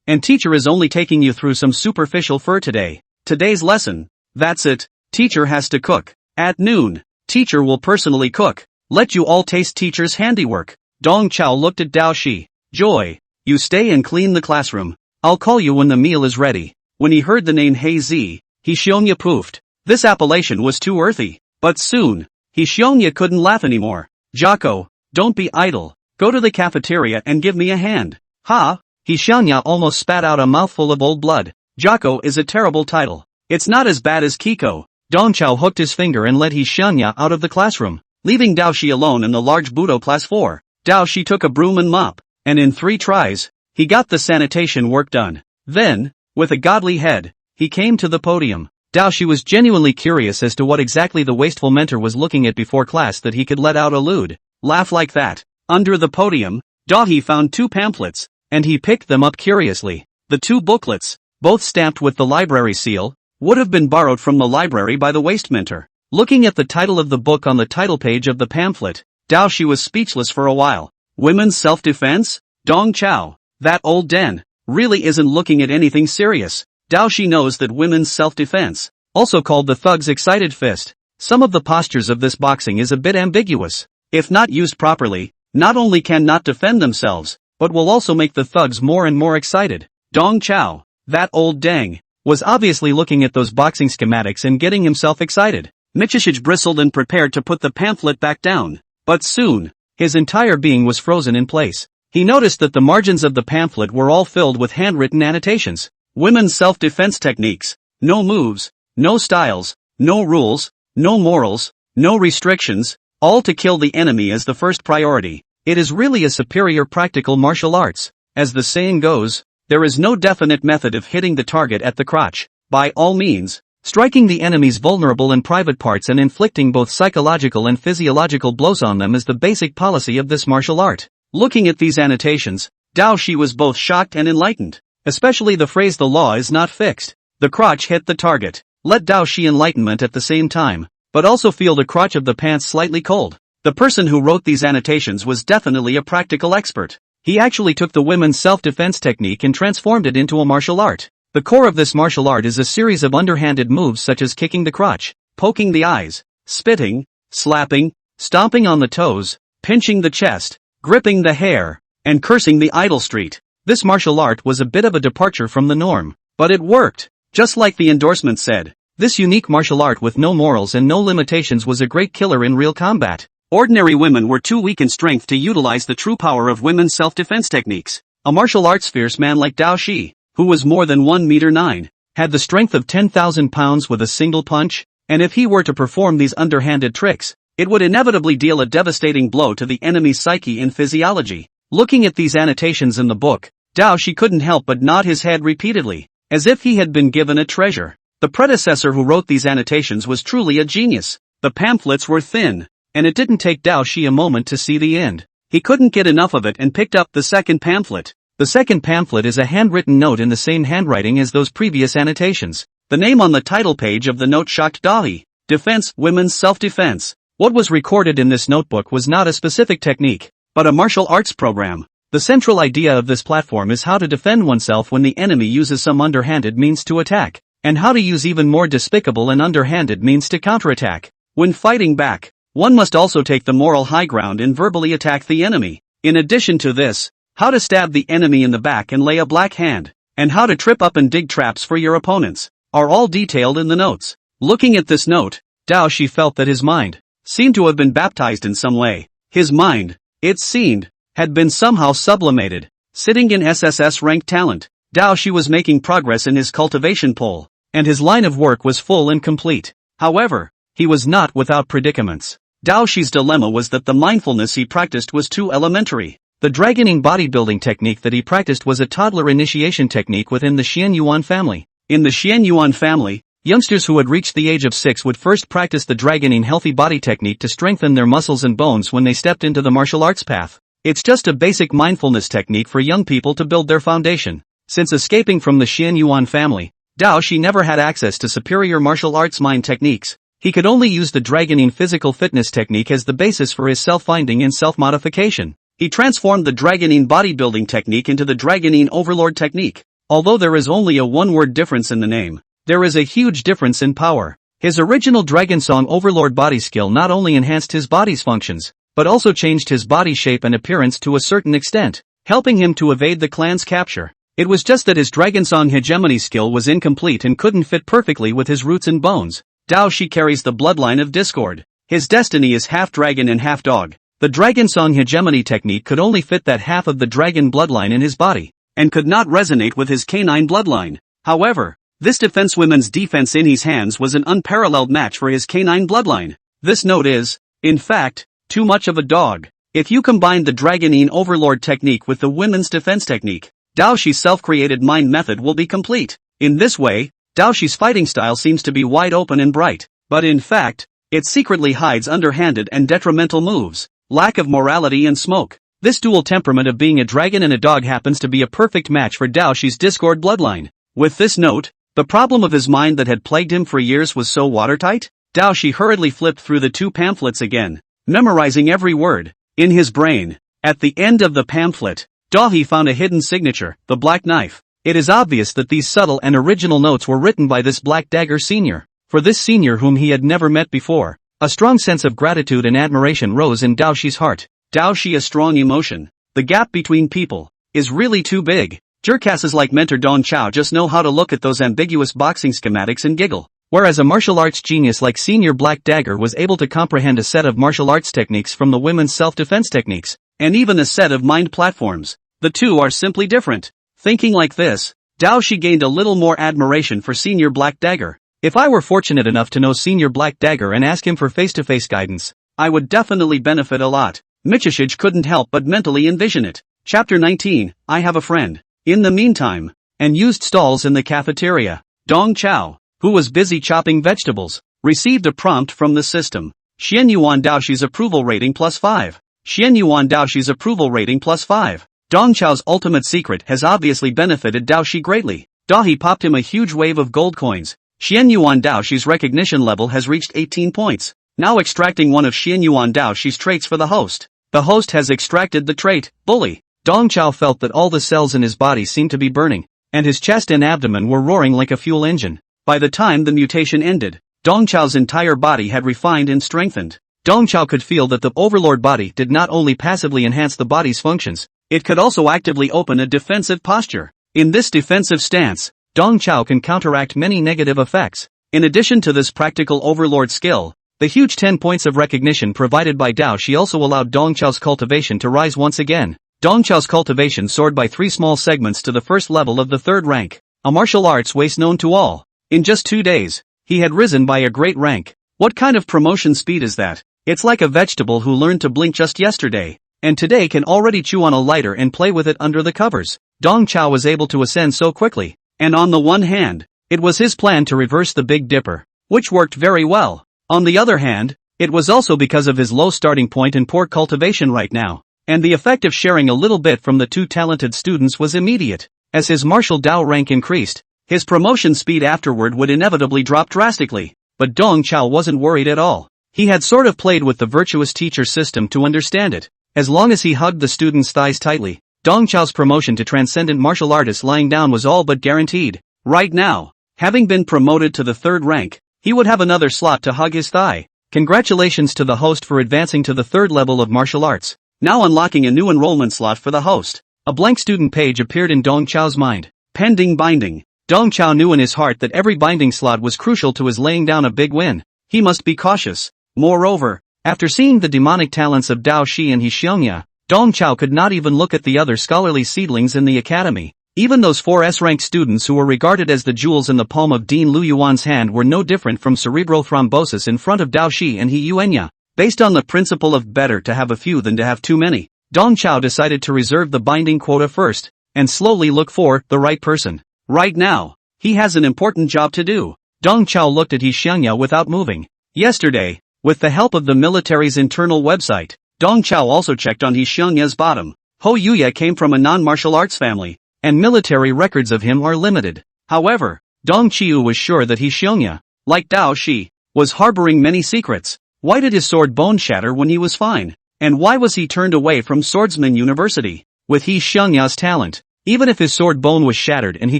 and teacher is only taking you through some superficial fur today. Today's lesson, that's it, teacher has to cook. At noon, teacher will personally cook. Let you all taste teacher's handiwork. Dong Chao looked at Dao Shi. Joy, you stay and clean the classroom. I'll call you when the meal is ready. When he heard the name Hei-Zi, Hishionya poofed. This appellation was too earthy. But soon, Hishionya couldn't laugh anymore. Jocko, don't be idle. Go to the cafeteria and give me a hand. Ha! Hishionya almost spat out a mouthful of old blood. Jocko is a terrible title. It's not as bad as Kiko. Dong Chao hooked his finger and led Hishionya out of the classroom, leaving Dao Shi alone in the large Budo class 4. Dao Shi took a broom and mop, and in 3 tries, he got the sanitation work done. Then, with a godly head, he came to the podium. Dao Shi was genuinely curious as to what exactly the wasteful mentor was looking at before class that he could let out a lewd laugh like that. Under the podium, Dao He found 2 pamphlets, and he picked them up curiously. The 2 booklets, both stamped with the library seal, would have been borrowed from the library by the waste mentor. Looking at the title of the book on the title page of the pamphlet, Dao Shi was speechless for a while. Women's Self-Defense? Dong Chao, that old den, really isn't looking at anything serious. Dao Shi knows that women's self-defense, also called the thug's excited fist. Some of the postures of this boxing is a bit ambiguous. If not used properly, not only can not defend themselves, but will also make the thugs more and more excited. Dong Chao, that old dang, was obviously looking at those boxing schematics and getting himself excited. Michishij bristled and prepared to put the pamphlet back down. But soon, his entire being was frozen in place. He noticed that the margins of the pamphlet were all filled with handwritten annotations. Women's self-defense techniques. No moves, no styles, no rules, no morals, no restrictions, all to kill the enemy as the first priority. It is really a superior practical martial arts. As the saying goes, there is no definite method of hitting the target at the crotch. By all means, striking the enemy's vulnerable and private parts and inflicting both psychological and physiological blows on them is the basic policy of this martial art. Looking at these annotations, Dao Shi was both shocked and enlightened. Especially the phrase "the law is not fixed." The crotch hit the target. Let Dao Shi enlightenment at the same time, but also feel the crotch of the pants slightly cold. The person who wrote these annotations was definitely a practical expert. He actually took the women's self-defense technique and transformed it into a martial art. The core of this martial art is a series of underhanded moves such as kicking the crotch, poking the eyes, spitting, slapping, stomping on the toes, pinching the chest, gripping the hair, and cursing the idle street. This martial art was a bit of a departure from the norm, but it worked. Just like the endorsement said, this unique martial art with no morals and no limitations was a great killer in real combat. Ordinary women were too weak in strength to utilize the true power of women's self-defense techniques. A martial arts fierce man like Dao Shi, who was more than 1 meter 9, had the strength of 10,000 pounds with a single punch, and if he were to perform these underhanded tricks, it would inevitably deal a devastating blow to the enemy's psyche and physiology. Looking at these annotations in the book, Dao Shi couldn't help but nod his head repeatedly, as if he had been given a treasure. The predecessor who wrote these annotations was truly a genius. The pamphlets were thin, and it didn't take Dao Shi a moment to see the end. He couldn't get enough of it and picked up the second pamphlet. The second pamphlet is a handwritten note in the same handwriting as those previous annotations. The name on the title page of the note shocked Dahi. Defense, Women's Self-Defense. What was recorded in this notebook was not a specific technique, but a martial arts program. The central idea of this platform is how to defend oneself when the enemy uses some underhanded means to attack, and how to use even more despicable and underhanded means to counterattack. When fighting back, one must also take the moral high ground and verbally attack the enemy. In addition to this, how to stab the enemy in the back and lay a black hand, and how to trip up and dig traps for your opponents, are all detailed in the notes. Looking at this note, Dao Shi felt that his mind seemed to have been baptized in some way. His mind, it seemed, had been somehow sublimated. Sitting in SSS ranked talent, Dao Shi was making progress in his cultivation poll, and his line of work was full and complete. However, he was not without predicaments. Dao Shi's dilemma was that the mindfulness he practiced was too elementary. The dragoning bodybuilding technique that he practiced was a toddler initiation technique within the Xian Yuan family. In the Xian Yuan family, youngsters who had reached the age of 6 would first practice the dragoning healthy body technique to strengthen their muscles and bones when they stepped into the martial arts path. It's just a basic mindfulness technique for young people to build their foundation. Since escaping from the Xian Yuan family, Dao Shi never had access to superior martial arts mind techniques. He could only use the dragoning physical fitness technique as the basis for his self-finding and self-modification. He transformed the dragoning bodybuilding technique into the dragoning overlord technique. Although there is only a one-word difference in the name, there is a huge difference in power. His original Dragon Song Overlord body skill not only enhanced his body's functions, but also changed his body shape and appearance to a certain extent, helping him to evade the clan's capture. It was just that his Dragon Song hegemony skill was incomplete and couldn't fit perfectly with his roots and bones. Dao Shi carries the bloodline of discord. His destiny is half dragon and half dog. The Dragon Song hegemony technique could only fit that half of the dragon bloodline in his body, and could not resonate with his canine bloodline. However, this women's defense in his hands was an unparalleled match for his canine bloodline. This note is, in fact, too much of a dog. If you combine the dragoning overlord technique with the women's defense technique, Dao Shi's self-created mind method will be complete. In this way, Dao Shi's fighting style seems to be wide open and bright, but in fact, it secretly hides underhanded and detrimental moves, lack of morality and smoke. This dual temperament of being a dragon and a dog happens to be a perfect match for Dao Shi's discord bloodline. With this note, the problem of his mind that had plagued him for years was so watertight. Dao Shi hurriedly flipped through the 2 pamphlets again, memorizing every word in his brain. At the end of the pamphlet, Dahi found a hidden signature, the black knife. It is obvious that these subtle and original notes were written by this Black Dagger senior. For this senior whom he had never met before, a strong sense of gratitude and admiration rose in Dao Shi's heart. Dao Shi a strong emotion. The gap between people is really too big. Jerkasses like Mentor Dong Chao just know how to look at those ambiguous boxing schematics and giggle. Whereas a martial arts genius like Senior Black Dagger was able to comprehend a set of martial arts techniques from the women's self-defense techniques, and even a set of mind platforms. The two are simply different. Thinking like this, Dao Shi gained a little more admiration for Senior Black Dagger. If I were fortunate enough to know Senior Black Dagger and ask him for face-to-face guidance, I would definitely benefit a lot. Michishige couldn't help but mentally envision it. Chapter 19, I have a friend. In the meantime, and used stalls in the cafeteria, Dong Chao, who was busy chopping vegetables, received a prompt from the system. Xian Yuan Daoshi's approval rating +5. Xian Yuan Daoshi's approval rating +5. Dong Chao's ultimate secret has obviously benefited Daoshi greatly. Dahi popped him a huge wave of gold coins. Xian Yuan Daoshi's recognition level has reached 18 points. Now extracting one of Xian Yuan Daoshi's traits for the host. The host has extracted the trait, Bully. Dong Chao felt that all the cells in his body seemed to be burning. and his chest and abdomen were roaring like a fuel engine. By the time the mutation ended, Dong Chao's entire body had refined and strengthened. Dong Chao could feel that the overlord body did not only passively enhance the body's functions, it could also actively open a defensive posture. In this defensive stance, Dong Chao can counteract many negative effects. In addition to this practical overlord skill, the huge 10 points of recognition provided by Dao Shi also allowed Dong Chao's cultivation to rise once again. Dong Chao's cultivation soared by 3 small segments to the first level of the 3rd rank, a martial arts waste known to all. In just 2 days, he had risen by a great rank. What kind of promotion speed is that? It's like a vegetable who learned to blink just yesterday, and today can already chew on a lighter and play with it under the covers. Dong Chao was able to ascend so quickly, and on the one hand, it was his plan to reverse the Big Dipper, which worked very well. On the other hand, it was also because of his low starting point and poor cultivation right now, and the effect of sharing a little bit from the 2 talented students was immediate. As his martial Dao rank increased, his promotion speed afterward would inevitably drop drastically, but Dong Chao wasn't worried at all. He had sort of played with the virtuous teacher system to understand it. As long as he hugged the student's thighs tightly, Dong Chao's promotion to transcendent martial artist lying down was all but guaranteed. Right now, having been promoted to the 3rd rank, he would have another slot to hug his thigh. Congratulations to the host for advancing to the 3rd level of martial arts. Now unlocking a new enrollment slot for the host. A blank student page appeared in Dong Chao's mind. Pending binding. Dong Chao knew in his heart that every binding slot was crucial to his laying down a big win. He must be cautious. Moreover, after seeing the demonic talents of Dao Shi and Xiongya, Dong Chao could not even look at the other scholarly seedlings in the academy. Even those 4 S-rank students who were regarded as the jewels in the palm of Dean Lu Yuan's hand were no different from cerebral thrombosis in front of Dao Shi and He Yuenya. Based on the principle of better to have a few than to have too many, Dong Chao decided to reserve the binding quota first, and slowly look for the right person. Right now, he has an important job to do. Dong Chao looked at He Xiongya without moving. Yesterday, with the help of the military's internal website, Dong Chao also checked on He Xiongya's bottom. Ho Yuya came from a non-martial arts family, and military records of him are limited. However, Dong Qiu was sure that He Xiongya, like Dao Shi, was harboring many secrets. Why did his sword bone shatter when he was fine? And why was he turned away from Swordsman University? With He Xiongya's talent, even if his sword bone was shattered and he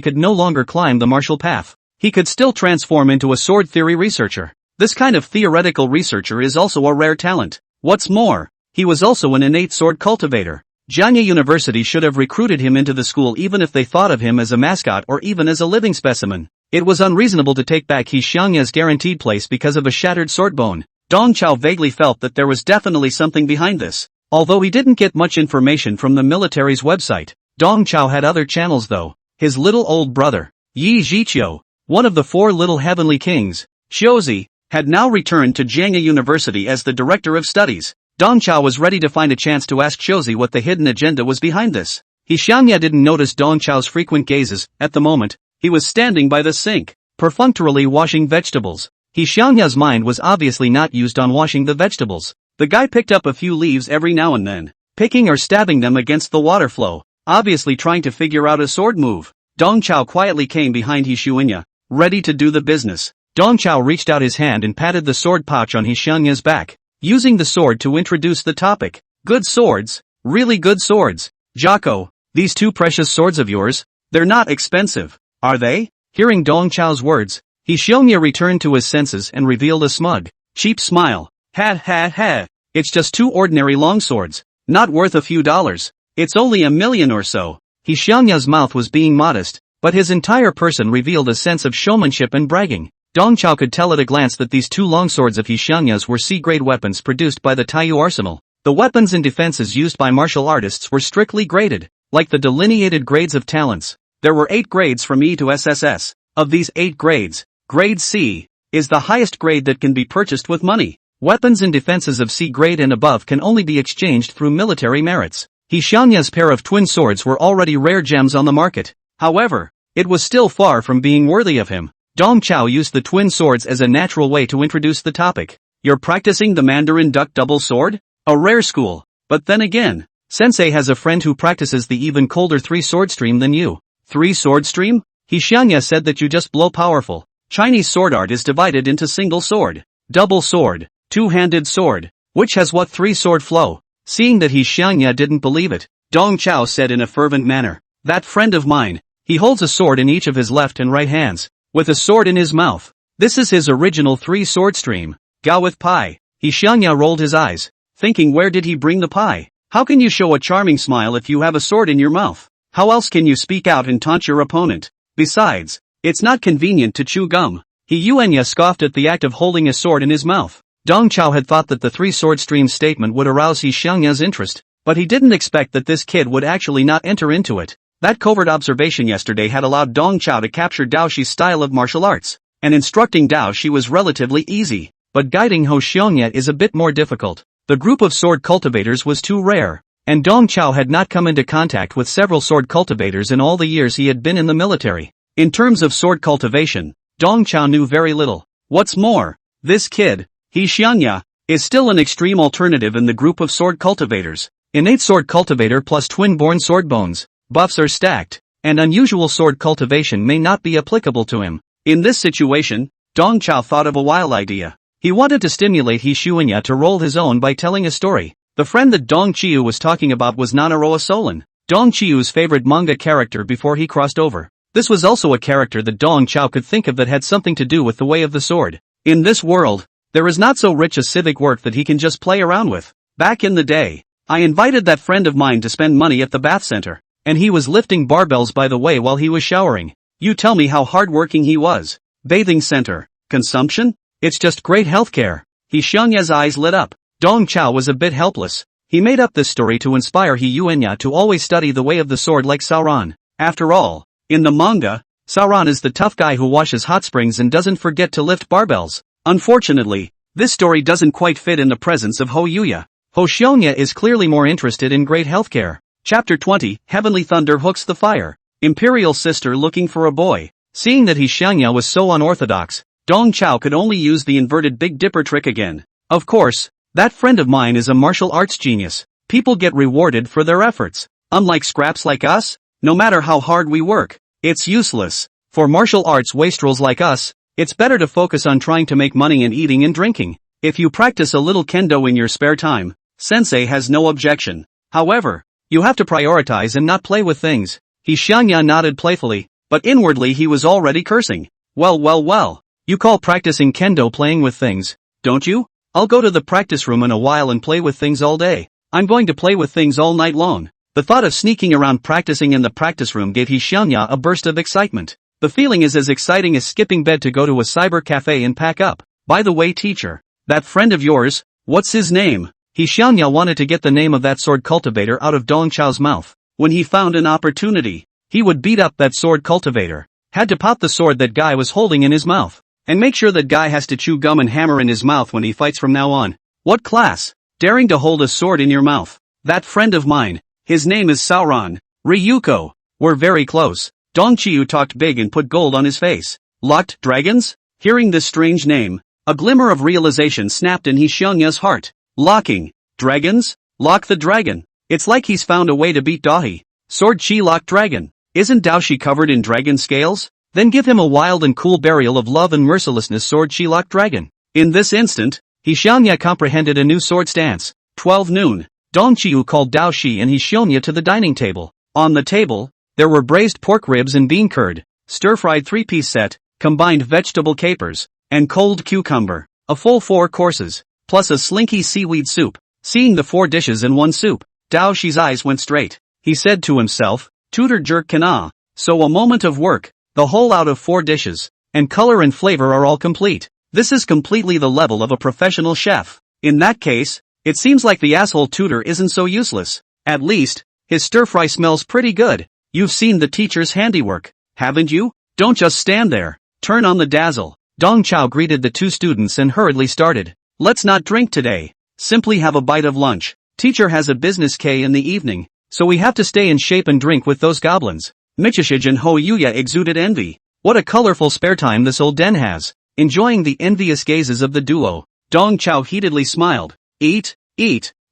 could no longer climb the martial path, he could still transform into a sword theory researcher. This kind of theoretical researcher is also a rare talent. What's more, he was also an innate sword cultivator. Jiangye University should have recruited him into the school even if they thought of him as a mascot or even as a living specimen. It was unreasonable to take back He Xiongya's guaranteed place because of a shattered sword bone. Dong Chao vaguely felt that there was definitely something behind this. Although he didn't get much information from the military's website, Dong Chao had other channels though. His little old brother, Yi Zhiqiu, one of the 4 little heavenly kings, Xiuzi, had now returned to Jiangye University as the director of studies. Dong Chao was ready to find a chance to ask Xiuzi what the hidden agenda was behind this. He Xiongya didn't notice Dong Chao's frequent gazes. At the moment, he was standing by the sink, perfunctorily washing vegetables. He Xiongya's mind was obviously not used on washing the vegetables. The guy picked up a few leaves every now and then, picking or stabbing them against the water flow, obviously trying to figure out a sword move. Dong Chao quietly came behind He Xiongya, ready to do the business. Dong Chao reached out his hand and patted the sword pouch on He Xiongya's back, using the sword to introduce the topic. Good swords, really good swords. Jocko, these 2 precious swords of yours, they're not expensive, are they? Hearing Dong Chao's words, He Xiongya returned to his senses and revealed a smug, cheap smile. Ha, it's just 2 ordinary longswords, not worth a few dollars. It's only $1 million or so. He Xiongya's mouth was being modest, but his entire person revealed a sense of showmanship and bragging. Dong Chao could tell at a glance that these 2 longswords of He Xiongya's were C-grade weapons produced by the Taiyu arsenal. The weapons and defenses used by martial artists were strictly graded, like the delineated grades of talents. There were 8 grades from E to SSS. Of these 8 grades, grade C is the highest grade that can be purchased with money. Weapons and defenses of C grade and above can only be exchanged through military merits. He Xiongya's pair of twin swords were already rare gems on the market. However, it was still far from being worthy of him. Dong Chao used the twin swords as a natural way to introduce the topic. You're practicing the Mandarin duck double sword? A rare school. But then again, Sensei has a friend who practices the even colder 3-sword stream than you. 3-sword stream? He Xiongya said that you just blow powerful. Chinese sword art is divided into single sword, double sword, two-handed sword, which has what 3-sword flow. Seeing that He Xiongya didn't believe it, Dong Chao said in a fervent manner, that friend of mine, He holds a sword in each of his left and right hands, with a sword in his mouth. This is his original 3-sword stream. Gao with pie. He Xiangya rolled his eyes, thinking, where did he bring the pie? How can you show a charming smile if you have a sword in your mouth? How else can you speak out and taunt your opponent? Besides, it's not convenient to chew gum. He Yuanya scoffed at the act of holding a sword in his mouth. Dong Chao had thought that the 3-sword stream statement would arouse He Xiangya's interest, but he didn't expect that this kid would actually not enter into it. That covert observation yesterday had allowed Dong Chao to capture Dao Shi's style of martial arts, and instructing Dao Shi was relatively easy, but guiding Ho Xiongya is a bit more difficult. The group of sword cultivators was too rare, and Dong Chao had not come into contact with several sword cultivators in all the years he had been in the military. In terms of sword cultivation, Dong Chao knew very little. What's more, this kid, He Xiangya, is still an extreme alternative in the group of sword cultivators. Innate sword cultivator plus twin-born sword bones, buffs are stacked, and unusual sword cultivation may not be applicable to him. In this situation, Dong Chao thought of a wild idea. He wanted to stimulate He Xiangya to roll his own by telling a story. The friend that Dong Qiu was talking about was Nanaroa Solon, Dong Qiu's favorite manga character before he crossed over. This was also a character that Dong Chao could think of that had something to do with the way of the sword. In this world, there is not so rich a civic work that he can just play around with. Back in the day, I invited that friend of mine to spend money at the bath center, and he was lifting barbells by the way while he was showering. You tell me how hardworking he was. Bathing center, consumption? It's just great healthcare. He Xiangya's eyes lit up. Dong Chao was a bit helpless. He made up this story to inspire He Yuanya to always study the way of the sword like Sauron. After all, in the manga, Sauron is the tough guy who washes hot springs and doesn't forget to lift barbells. Unfortunately, this story doesn't quite fit in the presence of Ho Yuya. Ho Xiongya is clearly more interested in great healthcare. Chapter 20, Heavenly Thunder hooks the fire. Imperial sister looking for a boy. Seeing that He Xiangya was so unorthodox, Dong Chao could only use the inverted Big Dipper trick again. Of course, that friend of mine is a martial arts genius. People get rewarded for their efforts. Unlike scraps like us, no matter how hard we work, it's useless. For martial arts wastrels like us, it's better to focus on trying to make money and eating and drinking. If you practice a little kendo in your spare time, sensei has no objection. However, you have to prioritize and not play with things. He Xiangya nodded playfully, but inwardly he was already cursing. Well. You call practicing kendo playing with things, don't you? I'll go to the practice room in a while and play with things all day. I'm going to play with things all night long. The thought of sneaking around practicing in the practice room gave He Xiangya a burst of excitement. The feeling is as exciting as skipping bed to go to a cyber cafe and pack up. By the way, teacher, that friend of yours, what's his name? He Xiangya wanted to get the name of that sword cultivator out of Dong Chao's mouth. When he found an opportunity, he would beat up that sword cultivator. Had to pop the sword that guy was holding in his mouth. And make sure that guy has to chew gum and hammer in his mouth when he fights from now on. What class? Daring to hold a sword in your mouth. That friend of mine, his name is Sauron. Ryuko. We're very close. Dong Qiu talked big and put gold on his face. Locked dragons? Hearing this strange name, a glimmer of realization snapped in He Xiangya's heart. Locking dragons? Lock the dragon. It's like he's found a way to beat Dahi. Sword Chi lock dragon. Isn't Dao Shi covered in dragon scales? Then give him a wild and cool burial of love and mercilessness sword Chi lock dragon. In this instant, He Xiangya comprehended a new sword stance. 12 noon. Dong Qiu called Dao Shi and He Xiangya to the dining table. On the table, there were braised pork ribs and bean curd, stir-fried 3-piece set, combined vegetable capers, and cold cucumber. A full 4 courses, plus a slinky seaweed soup. Seeing the 4 dishes in one soup, Dao Shi's eyes went straight. He said to himself, tutor jerk kana. So a moment of work, the whole out of 4 dishes, and color and flavor are all complete. This is completely the level of a professional chef. In that case, it seems like the asshole tutor isn't so useless. At least, his stir-fry smells pretty good. You've seen the teacher's handiwork, haven't you? Don't just stand there. Turn on the dazzle. Dong Chao greeted the 2 students and hurriedly started. Let's not drink today. Simply have a bite of lunch. Teacher has a business K in the evening, so we have to stay in shape and drink with those goblins. Michishij and Ho Yuya exuded envy. What a colorful spare time this old den has. Enjoying the envious gazes of the duo, Dong Chao heatedly smiled. Eat.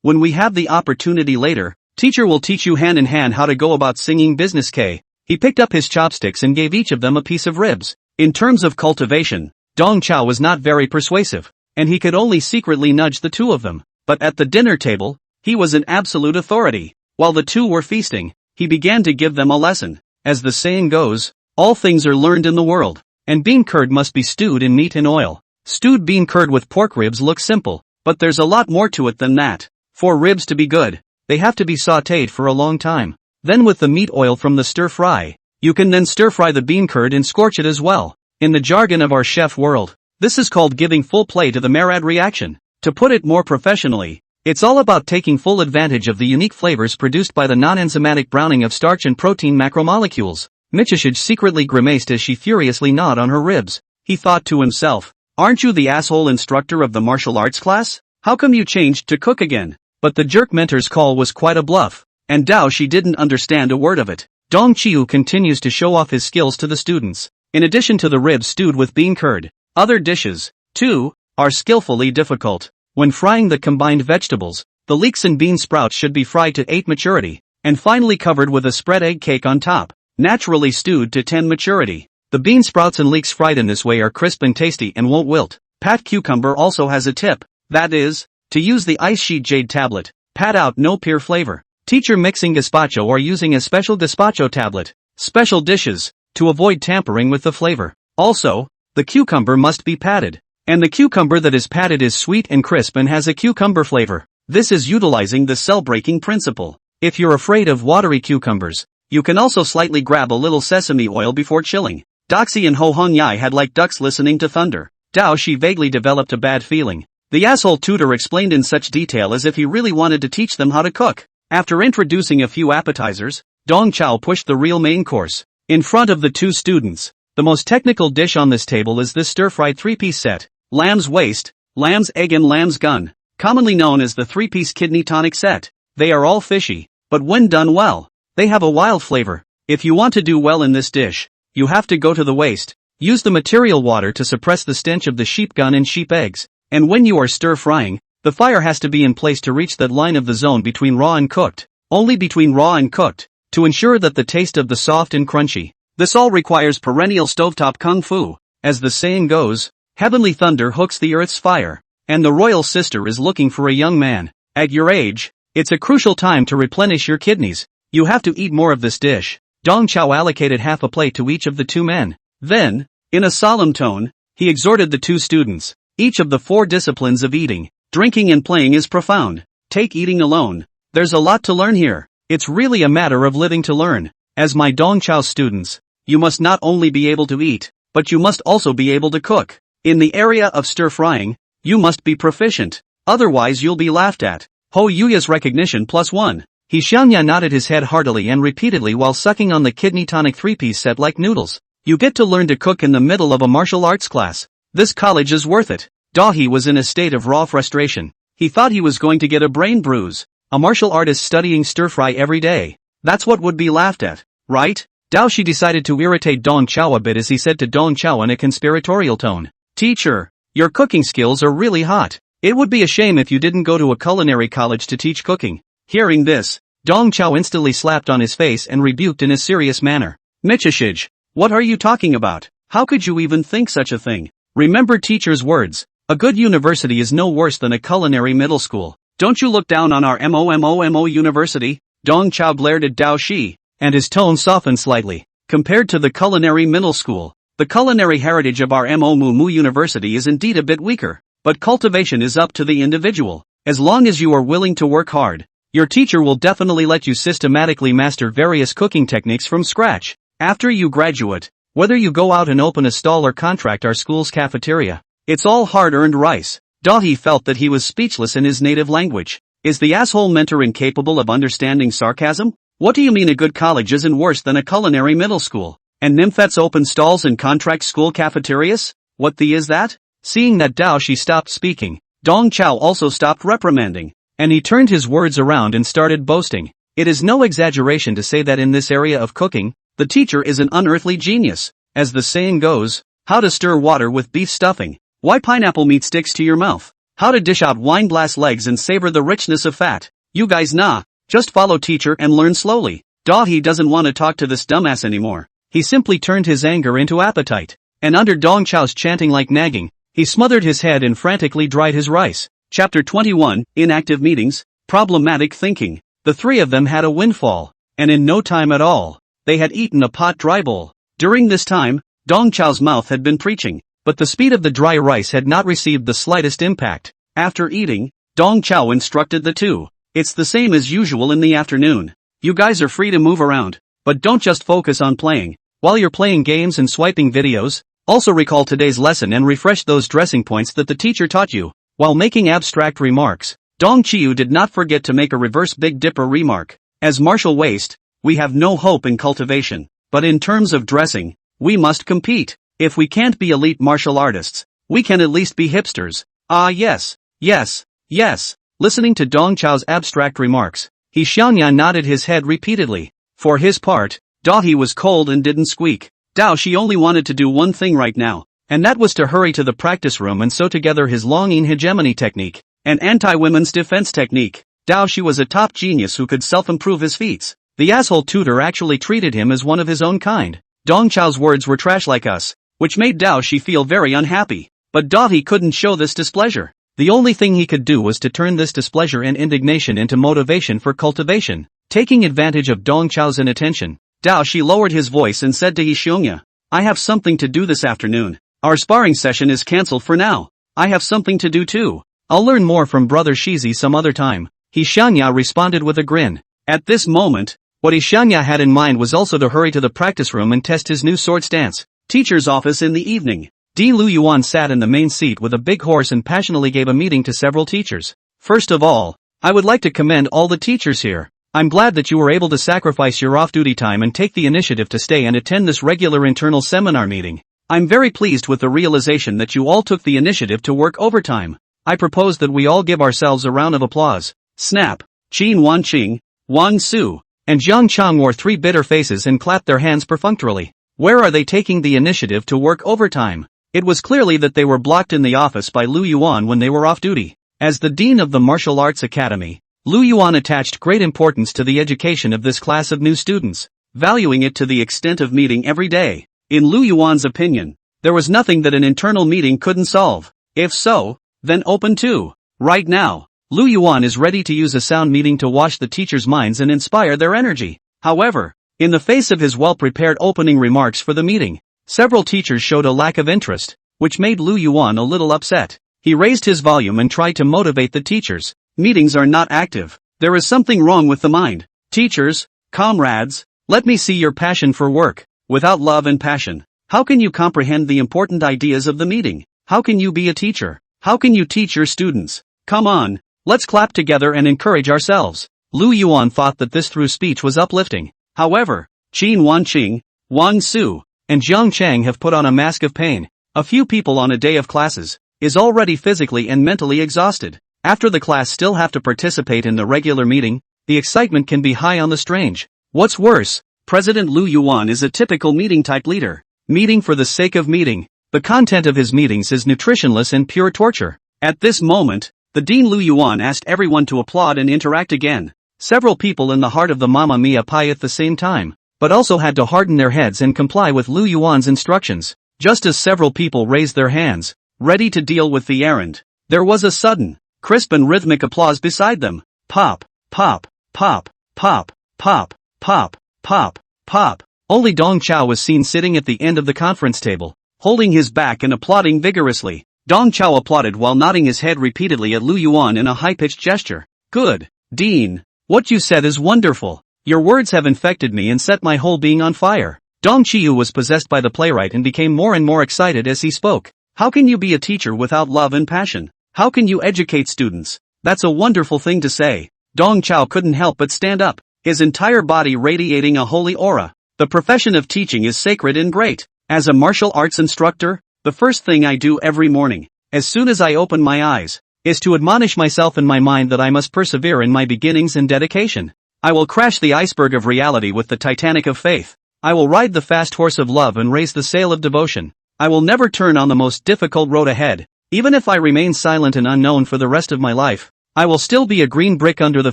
When we have the opportunity later, teacher will teach you hand in hand how to go about singing business K. He picked up his chopsticks and gave each of them a piece of ribs. In terms of cultivation, Dong Chao was not very persuasive, and he could only secretly nudge the 2 of them. But at the dinner table, he was an absolute authority. While the 2 were feasting, he began to give them a lesson. As the saying goes, all things are learned in the world, and bean curd must be stewed in meat and oil. Stewed bean curd with pork ribs looks simple, but there's a lot more to it than that. For ribs to be good, they have to be sautéed for a long time. Then with the meat oil from the stir fry, you can then stir fry the bean curd and scorch it as well. In the jargon of our chef world, this is called giving full play to the Maillard reaction. To put it more professionally, it's all about taking full advantage of the unique flavors produced by the non-enzymatic browning of starch and protein macromolecules. Michishij secretly grimaced as she furiously gnawed on her ribs. He thought to himself, "Aren't you the asshole instructor of the martial arts class? How come you changed to cook again?" But the jerk mentor's call was quite a bluff, and Dao she didn't understand a word of it. Dong Chiu continues to show off his skills to the students. In addition to the ribs stewed with bean curd, other dishes, too, are skillfully difficult. When frying the combined vegetables, the leeks and bean sprouts should be fried to 8 maturity, and finally covered with a spread egg cake on top, naturally stewed to 10 maturity. The bean sprouts and leeks fried in this way are crisp and tasty and won't wilt. Pat cucumber also has a tip, that is, to use the ice sheet jade tablet, pat out no pure flavor. Teacher mixing gazpacho or using a special gazpacho tablet. Special dishes, to avoid tampering with the flavor. Also, the cucumber must be patted. And the cucumber that is patted is sweet and crisp and has a cucumber flavor. This is utilizing the cell-breaking principle. If you're afraid of watery cucumbers, you can also slightly grab a little sesame oil before chilling. Doxy and Ho Hon Yai had like ducks listening to thunder. Dao she vaguely developed a bad feeling. The asshole tutor explained in such detail as if he really wanted to teach them how to cook. After introducing a few appetizers, Dong Chao pushed the real main course. In front of the two students, the most technical dish on this table is this stir-fried three-piece set. Lamb's waist, lamb's egg and lamb's gun, commonly known as the three-piece kidney tonic set. They are all fishy, but when done well, they have a wild flavor. If you want to do well in this dish, you have to go to the waist. Use the material water to suppress the stench of the sheep gun and sheep eggs. And when you are stir-frying, the fire has to be in place to reach that line of the zone between raw and cooked. Only between raw and cooked, to ensure that the taste of the soft and crunchy. This all requires perennial stovetop kung fu. As the saying goes, heavenly thunder hooks the earth's fire, and the royal sister is looking for a young man. At your age, it's a crucial time to replenish your kidneys. You have to eat more of this dish. Dong Chao allocated half a plate to each of the two men. Then, in a solemn tone, he exhorted the two students. Each of the 4 disciplines of eating, drinking and playing is profound. Take eating alone. There's a lot to learn here. It's really a matter of living to learn. As my Dong Chao students, you must not only be able to eat, but you must also be able to cook. In the area of stir-frying, you must be proficient. Otherwise you'll be laughed at. Ho Yuya's recognition +1. He Xiangya nodded his head heartily and repeatedly while sucking on the kidney tonic three-piece set like noodles. You get to learn to cook in the middle of a martial arts class. This college is worth it. Dahi was in a state of raw frustration. He thought he was going to get a brain bruise. A martial artist studying stir-fry every day. That's what would be laughed at, right? Dao Shi decided to irritate Dong Chao a bit as he said to Dong Chao in a conspiratorial tone. Teacher, your cooking skills are really hot. It would be a shame if you didn't go to a culinary college to teach cooking. Hearing this, Dong Chao instantly slapped on his face and rebuked in a serious manner. Michishij, what are you talking about? How could you even think such a thing? Remember teacher's words. A good university is no worse than a culinary middle school. Don't you look down on our MOMOMO university? Dong Chao glared at Dao Shi, and his tone softened slightly. Compared to the culinary middle school, the culinary heritage of our MOMU University is indeed a bit weaker, but cultivation is up to the individual. As long as you are willing to work hard, your teacher will definitely let you systematically master various cooking techniques from scratch. After you graduate, whether you go out and open a stall or contract our school's cafeteria, it's all hard-earned rice. Dahi felt that he was speechless in his native language. Is the asshole mentor incapable of understanding sarcasm? What do you mean a good college isn't worse than a culinary middle school? And Nymphets open stalls and contract school cafeterias? What the is that? Seeing that Dao Shi stopped speaking, Dong Chao also stopped reprimanding, and he turned his words around and started boasting. It is no exaggeration to say that in this area of cooking, the teacher is an unearthly genius. As the saying goes, how to stir water with beef stuffing, why pineapple meat sticks to your mouth, how to dish out wine glass legs and savor the richness of fat. You guys nah, just follow teacher and learn slowly. Dahi doesn't want to talk to this dumbass anymore. He simply turned his anger into appetite, and under Dong Chao's chanting like nagging, he smothered his head and frantically dried his rice. Chapter 21, Inactive Meetings, Problematic Thinking. The three of them had a windfall, and in no time at all, they had eaten a pot dry bowl. During this time, Dong Chao's mouth had been preaching, but the speed of the dry rice had not received the slightest impact. After eating, Dong Chao instructed the two. It's the same as usual in the afternoon. You guys are free to move around, but don't just focus on playing. While you're playing games and swiping videos, also recall today's lesson and refresh those dressing points that the teacher taught you. While making abstract remarks, Dong Chiu did not forget to make a reverse Big Dipper remark. As martial waste, we have no hope in cultivation. But in terms of dressing, we must compete. If we can't be elite martial artists, we can at least be hipsters. Ah yes, yes, yes. Listening to Dong Chao's abstract remarks, He Xiangyan nodded his head repeatedly. For his part, Dahi was cold and didn't squeak. Dao Shi only wanted to do one thing right now, and that was to hurry to the practice room and sew together his long-in hegemony technique, an anti-women's defense technique. Dao Shi was a top genius who could self-improve his feats. The asshole tutor actually treated him as one of his own kind. Dong Chao's words were trash like us, which made Dao Shi feel very unhappy. But Dahi couldn't show this displeasure. The only thing he could do was to turn this displeasure and indignation into motivation for cultivation. Taking advantage of Dong Chao's inattention, Dao Shi lowered his voice and said to He Xiongya, I have something to do this afternoon. Our sparring session is cancelled for now. I have something to do too. I'll learn more from Brother Shizi some other time. He Xiangya responded with a grin. At this moment, what He Xiangya had in mind was also to hurry to the practice room and test his new sword stance. Teacher's office in the evening. Di Lu Yuan sat in the main seat with a big horse and passionately gave a meeting to several teachers. First of all, I would like to commend all the teachers here. I'm glad that you were able to sacrifice your off-duty time and take the initiative to stay and attend this regular internal seminar meeting. I'm very pleased with the realization that you all took the initiative to work overtime. I propose that we all give ourselves a round of applause. Snap. Qin Wanqing, Wang Su, and Jiang Chang wore three bitter faces and clapped their hands perfunctorily. Where are they taking the initiative to work overtime? It was clearly that they were blocked in the office by Lu Yuan when they were off duty. As the dean of the Martial Arts Academy, Lu Yuan attached great importance to the education of this class of new students, valuing it to the extent of meeting every day. In Lu Yuan's opinion, there was nothing that an internal meeting couldn't solve. If so, then open to. Right now, Lu Yuan is ready to use a sound meeting to wash the teachers' minds and inspire their energy. However, in the face of his well-prepared opening remarks for the meeting, several teachers showed a lack of interest, which made Lu Yuan a little upset. He raised his volume and tried to motivate the teachers. Meetings are not active. There is something wrong with the mind. Teachers, comrades, let me see your passion for work. Without love and passion, how can you comprehend the important ideas of the meeting? How can you be a teacher? How can you teach your students? Come on, let's clap together and encourage ourselves. Lu Yuan thought that this through speech was uplifting. However, Qin Wanqing, Wang Su, and Jiang Chang have put on a mask of pain. A few people on a day of classes is already physically and mentally exhausted. After the class still have to participate in the regular meeting, the excitement can be high on the strange. What's worse, President Lu Yuan is a typical meeting type leader. Meeting for the sake of meeting. The content of his meetings is nutritionless and pure torture. At this moment, the Dean Lu Yuan asked everyone to applaud and interact again. Several people in the heart of the Mamma Mia pie at the same time, but also had to harden their heads and comply with Lu Yuan's instructions. Just as several people raised their hands, ready to deal with the errand, there was a sudden, crisp and rhythmic applause beside them. Pop, pop, pop, pop, pop, pop, pop, pop. Only Dong Chao was seen sitting at the end of the conference table, holding his back and applauding vigorously. Dong Chao applauded while nodding his head repeatedly at Lu Yuan in a high-pitched gesture. Good, Dean. What you said is wonderful. Your words have infected me and set my whole being on fire. Dong Chiu was possessed by the playwright and became more and more excited as he spoke. How can you be a teacher without love and passion? How can you educate students? That's a wonderful thing to say. Dong Chao couldn't help but stand up, his entire body radiating a holy aura. The profession of teaching is sacred and great. As a martial arts instructor, the first thing I do every morning, as soon as I open my eyes, is to admonish myself in my mind that I must persevere in my beginnings and dedication. I will crash the iceberg of reality with the Titanic of faith. I will ride the fast horse of love and raise the sail of devotion. I will never turn on the most difficult road ahead. Even if I remain silent and unknown for the rest of my life, I will still be a green brick under the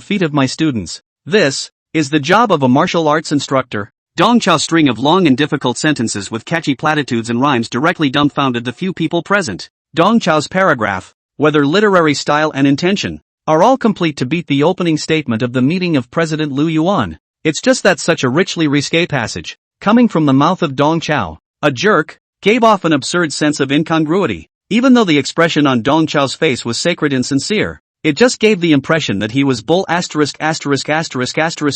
feet of my students. This is the job of a martial arts instructor. Dong Chao's string of long and difficult sentences with catchy platitudes and rhymes directly dumbfounded the few people present. Dong Chao's paragraph, whether literary style and intention, are all complete to beat the opening statement of the meeting of President Lu Yuan. It's just that such a richly risque passage, coming from the mouth of Dong Chao, a jerk, gave off an absurd sense of incongruity. Even though the expression on Dong Chao's face was sacred and sincere, it just gave the impression that he was bull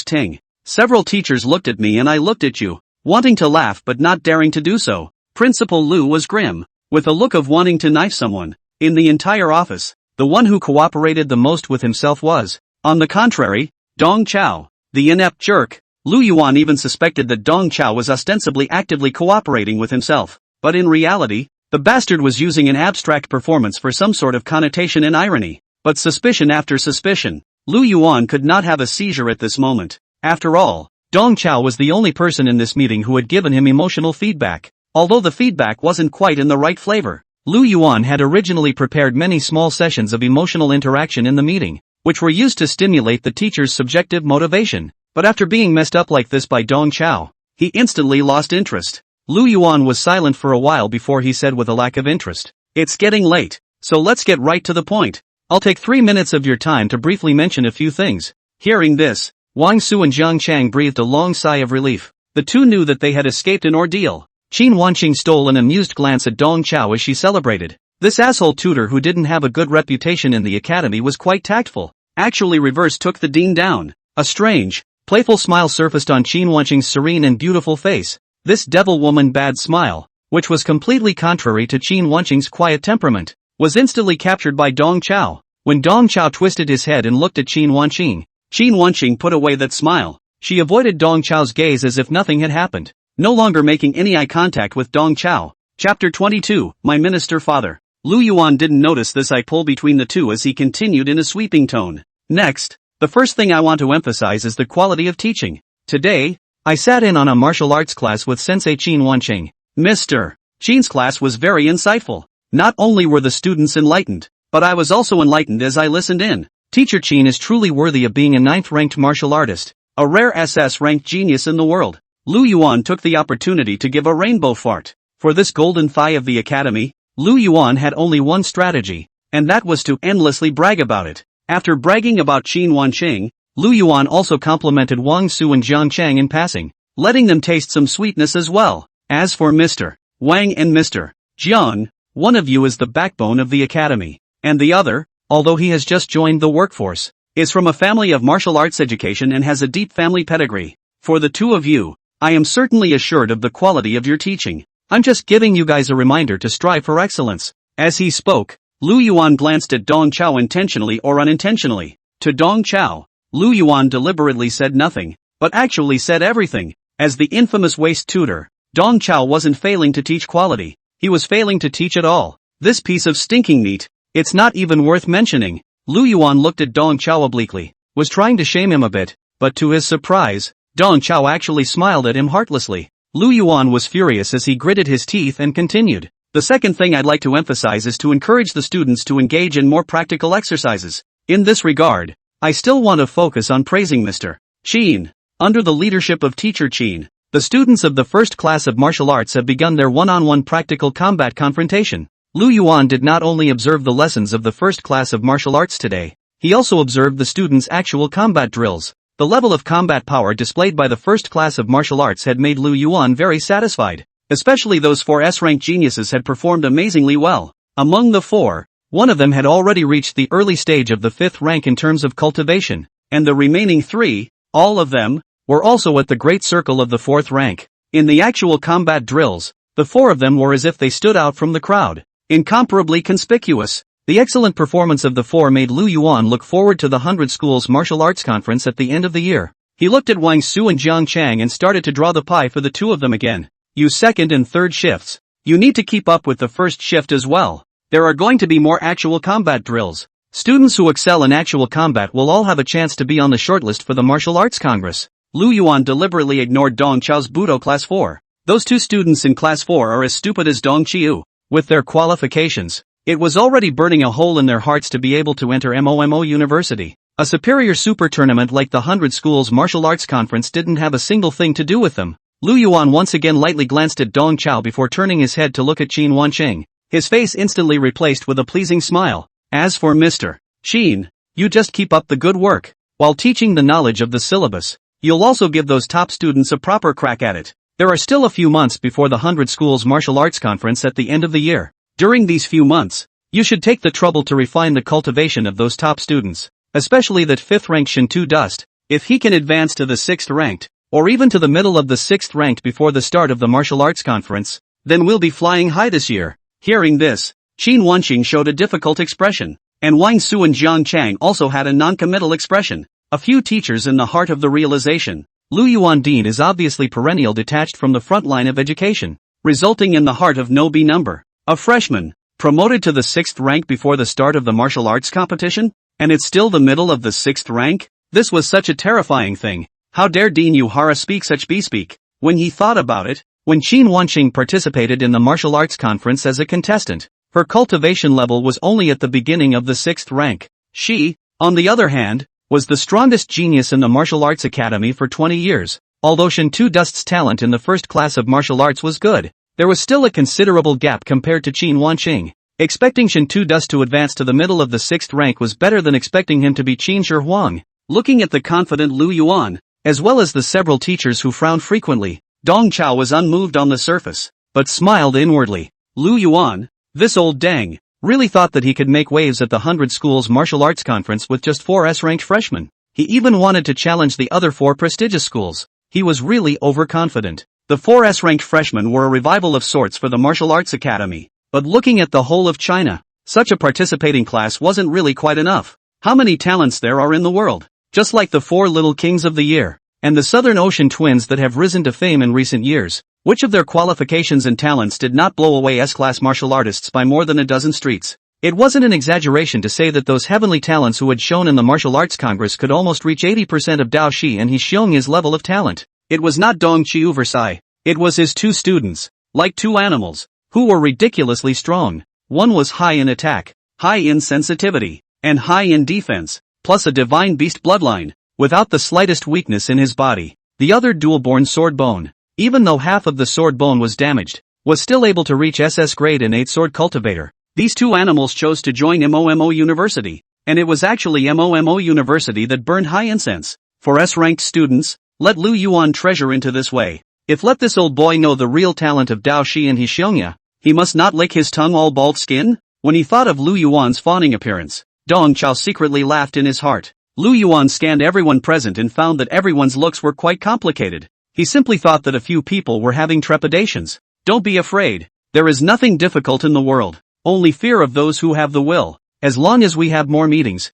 ting. Several teachers looked at me and I looked at you, wanting to laugh but not daring to do so. Principal Lu was grim, with a look of wanting to knife someone. In the entire office, the one who cooperated the most with himself was, on the contrary, Dong Chao, the inept jerk. Lu Yuan even suspected that Dong Chao was ostensibly actively cooperating with himself, but in reality, the bastard was using an abstract performance for some sort of connotation and irony. But suspicion after suspicion, Lu Yuan could not have a seizure at this moment. After all, Dong Chao was the only person in this meeting who had given him emotional feedback. Although the feedback wasn't quite in the right flavor, Lu Yuan had originally prepared many small sessions of emotional interaction in the meeting, which were used to stimulate the teacher's subjective motivation. But after being messed up like this by Dong Chao, he instantly lost interest. Lu Yuan was silent for a while before he said with a lack of interest, "It's getting late, so let's get right to the point. I'll take 3 minutes of your time to briefly mention a few things." Hearing this, Wang Su and Jiang Chang breathed a long sigh of relief. The two knew that they had escaped an ordeal. Qin Wanqing stole an amused glance at Dong Chao as she celebrated. This asshole tutor who didn't have a good reputation in the academy was quite tactful. Actually reverse took the dean down. A strange, playful smile surfaced on Qin Wanqing's serene and beautiful face. This devil woman bad smile, which was completely contrary to Qin Wanqing's quiet temperament, was instantly captured by Dong Chao. When Dong Chao twisted his head and looked at Qin Wanqing put away that smile. She avoided Dong Chao's gaze as if nothing had happened, no longer making any eye contact with Dong Chao. Chapter 22, My Minister Father. Lu Yuan didn't notice this eye pull between the two as he continued in a sweeping tone. Next, the first thing I want to emphasize is the quality of teaching. Today, I sat in on a martial arts class with Sensei Qin Wanqing. Mr. Qin's class was very insightful. Not only were the students enlightened, but I was also enlightened as I listened in. Teacher Qin is truly worthy of being a 9th-ranked martial artist, a rare SS-ranked genius in the world. Lu Yuan took the opportunity to give a rainbow fart. For this golden thigh of the academy, Lu Yuan had only one strategy, and that was to endlessly brag about it. After bragging about Qin Wanqing, Lu Yuan also complimented Wang Su and Jiang Chang in passing, letting them taste some sweetness as well. As for Mr. Wang and Mr. Jiang, one of you is the backbone of the academy, and the other, although he has just joined the workforce, is from a family of martial arts education and has a deep family pedigree. For the two of you, I am certainly assured of the quality of your teaching. I'm just giving you guys a reminder to strive for excellence. As he spoke, Lu Yuan glanced at Dong Chao intentionally or unintentionally. To Dong Chao, Lu Yuan deliberately said nothing, but actually said everything. As the infamous waste tutor, Dong Chao wasn't failing to teach quality, he was failing to teach at all. This piece of stinking meat, it's not even worth mentioning. Lu Yuan looked at Dong Chao obliquely, was trying to shame him a bit, but to his surprise, Dong Chao actually smiled at him heartlessly. Lu Yuan was furious as he gritted his teeth and continued. The second thing I'd like to emphasize is to encourage the students to engage in more practical exercises. In this regard, I still want to focus on praising Mr. Qin. Under the leadership of Teacher Qin, the students of the first class of martial arts have begun their one-on-one practical combat confrontation. Lu Yuan did not only observe the lessons of the first class of martial arts today, he also observed the students' actual combat drills. The level of combat power displayed by the first class of martial arts had made Lu Yuan very satisfied. Especially those 4 S-rank geniuses had performed amazingly well. Among the 4, one of them had already reached the early stage of the 5th rank in terms of cultivation, and the remaining 3, all of them, were also at the great circle of the 4th rank. In the actual combat drills, the 4 of them were as if they stood out from the crowd, incomparably conspicuous. The excellent performance of the 4 made Lu Yuan look forward to the 100 Schools Martial Arts Conference at the end of the year. He looked at Wang Su and Jiang Chang and started to draw the pie for the two of them again. You second and third shifts. You need to keep up with the first shift as well. There are going to be more actual combat drills. Students who excel in actual combat will all have a chance to be on the shortlist for the Martial Arts Congress. Lu Yuan deliberately ignored Dong Chao's Budo Class 4. Those two students in Class 4 are as stupid as Dong Qiu. With their qualifications, it was already burning a hole in their hearts to be able to enter MOMO University. A superior super tournament like the 100 Schools Martial Arts Conference didn't have a single thing to do with them. Lu Yuan once again lightly glanced at Dong Chao before turning his head to look at Qin Wanqing. His face instantly replaced with a pleasing smile. As for Mr. Qin, you just keep up the good work. While teaching the knowledge of the syllabus, you'll also give those top students a proper crack at it. There are still a few months before the 100 Schools Martial Arts Conference at the end of the year. During these few months, you should take the trouble to refine the cultivation of those top students, especially that 5th ranked Shintu Dust. If he can advance to the 6th ranked, or even to the middle of the 6th ranked before the start of the martial arts conference, then we'll be flying high this year. Hearing this, Qin Wanqing showed a difficult expression, and Wang Su and Jiang Chang also had a non-committal expression. A few teachers in the heart of the realization. Lu Yuan Dean is obviously perennial detached from the front line of education, resulting in the heart of no B number. A freshman, promoted to the 6th rank before the start of the martial arts competition? And it's still the middle of the 6th rank? This was such a terrifying thing. How dare Dean Yuhara speak such bespeak? When he thought about it, when Qin Wanqing participated in the martial arts conference as a contestant, her cultivation level was only at the beginning of the 6th rank. She, on the other hand, was the strongest genius in the martial arts academy for 20 years. Although Shintu Dust's talent in the first class of martial arts was good, there was still a considerable gap compared to Qin Wanqing. Expecting Shintu Dust to advance to the middle of the 6th rank was better than expecting him to be Qin Shi Huang. Looking at the confident Lu Yuan, as well as the several teachers who frowned frequently, Dong Chao was unmoved on the surface, but smiled inwardly. Lu Yuan, this old dang, really thought that he could make waves at the 100 Schools Martial Arts Conference with just 4 S-ranked freshmen. He even wanted to challenge the other 4 prestigious schools. He was really overconfident. The 4 S-ranked freshmen were a revival of sorts for the Martial Arts Academy. But looking at the whole of China, such a participating class wasn't really quite enough. How many talents there are in the world? Just like the 4 little kings of the year, and the Southern Ocean twins that have risen to fame in recent years. Which of their qualifications and talents did not blow away S-class martial artists by more than a dozen streets? It wasn't an exaggeration to say that those heavenly talents who had shown in the Martial Arts Congress could almost reach 80% of Dao Shi and He Xiong's level of talent. It was not Dong Qiu Versailles. It was his 2 students, like 2 animals, who were ridiculously strong. One was high in attack, high in sensitivity, and high in defense, plus a divine beast bloodline, without the slightest weakness in his body. The other dual-born sword bone, even though half of the sword bone was damaged, was still able to reach SS grade in 8 sword cultivator. These 2 animals chose to join MOMO University, and it was actually MOMO University that burned high incense. For S-ranked students, let Lu Yuan treasure into this way. If let this old boy know the real talent of Dao Shi and He Xiongya, he must not lick his tongue all bald skin? When he thought of Lu Yuan's fawning appearance, Dong Chao secretly laughed in his heart. Lu Yuan scanned everyone present and found that everyone's looks were quite complicated. He simply thought that a few people were having trepidations. Don't be afraid. There is nothing difficult in the world. Only fear of those who have the will. As long as we have more meetings,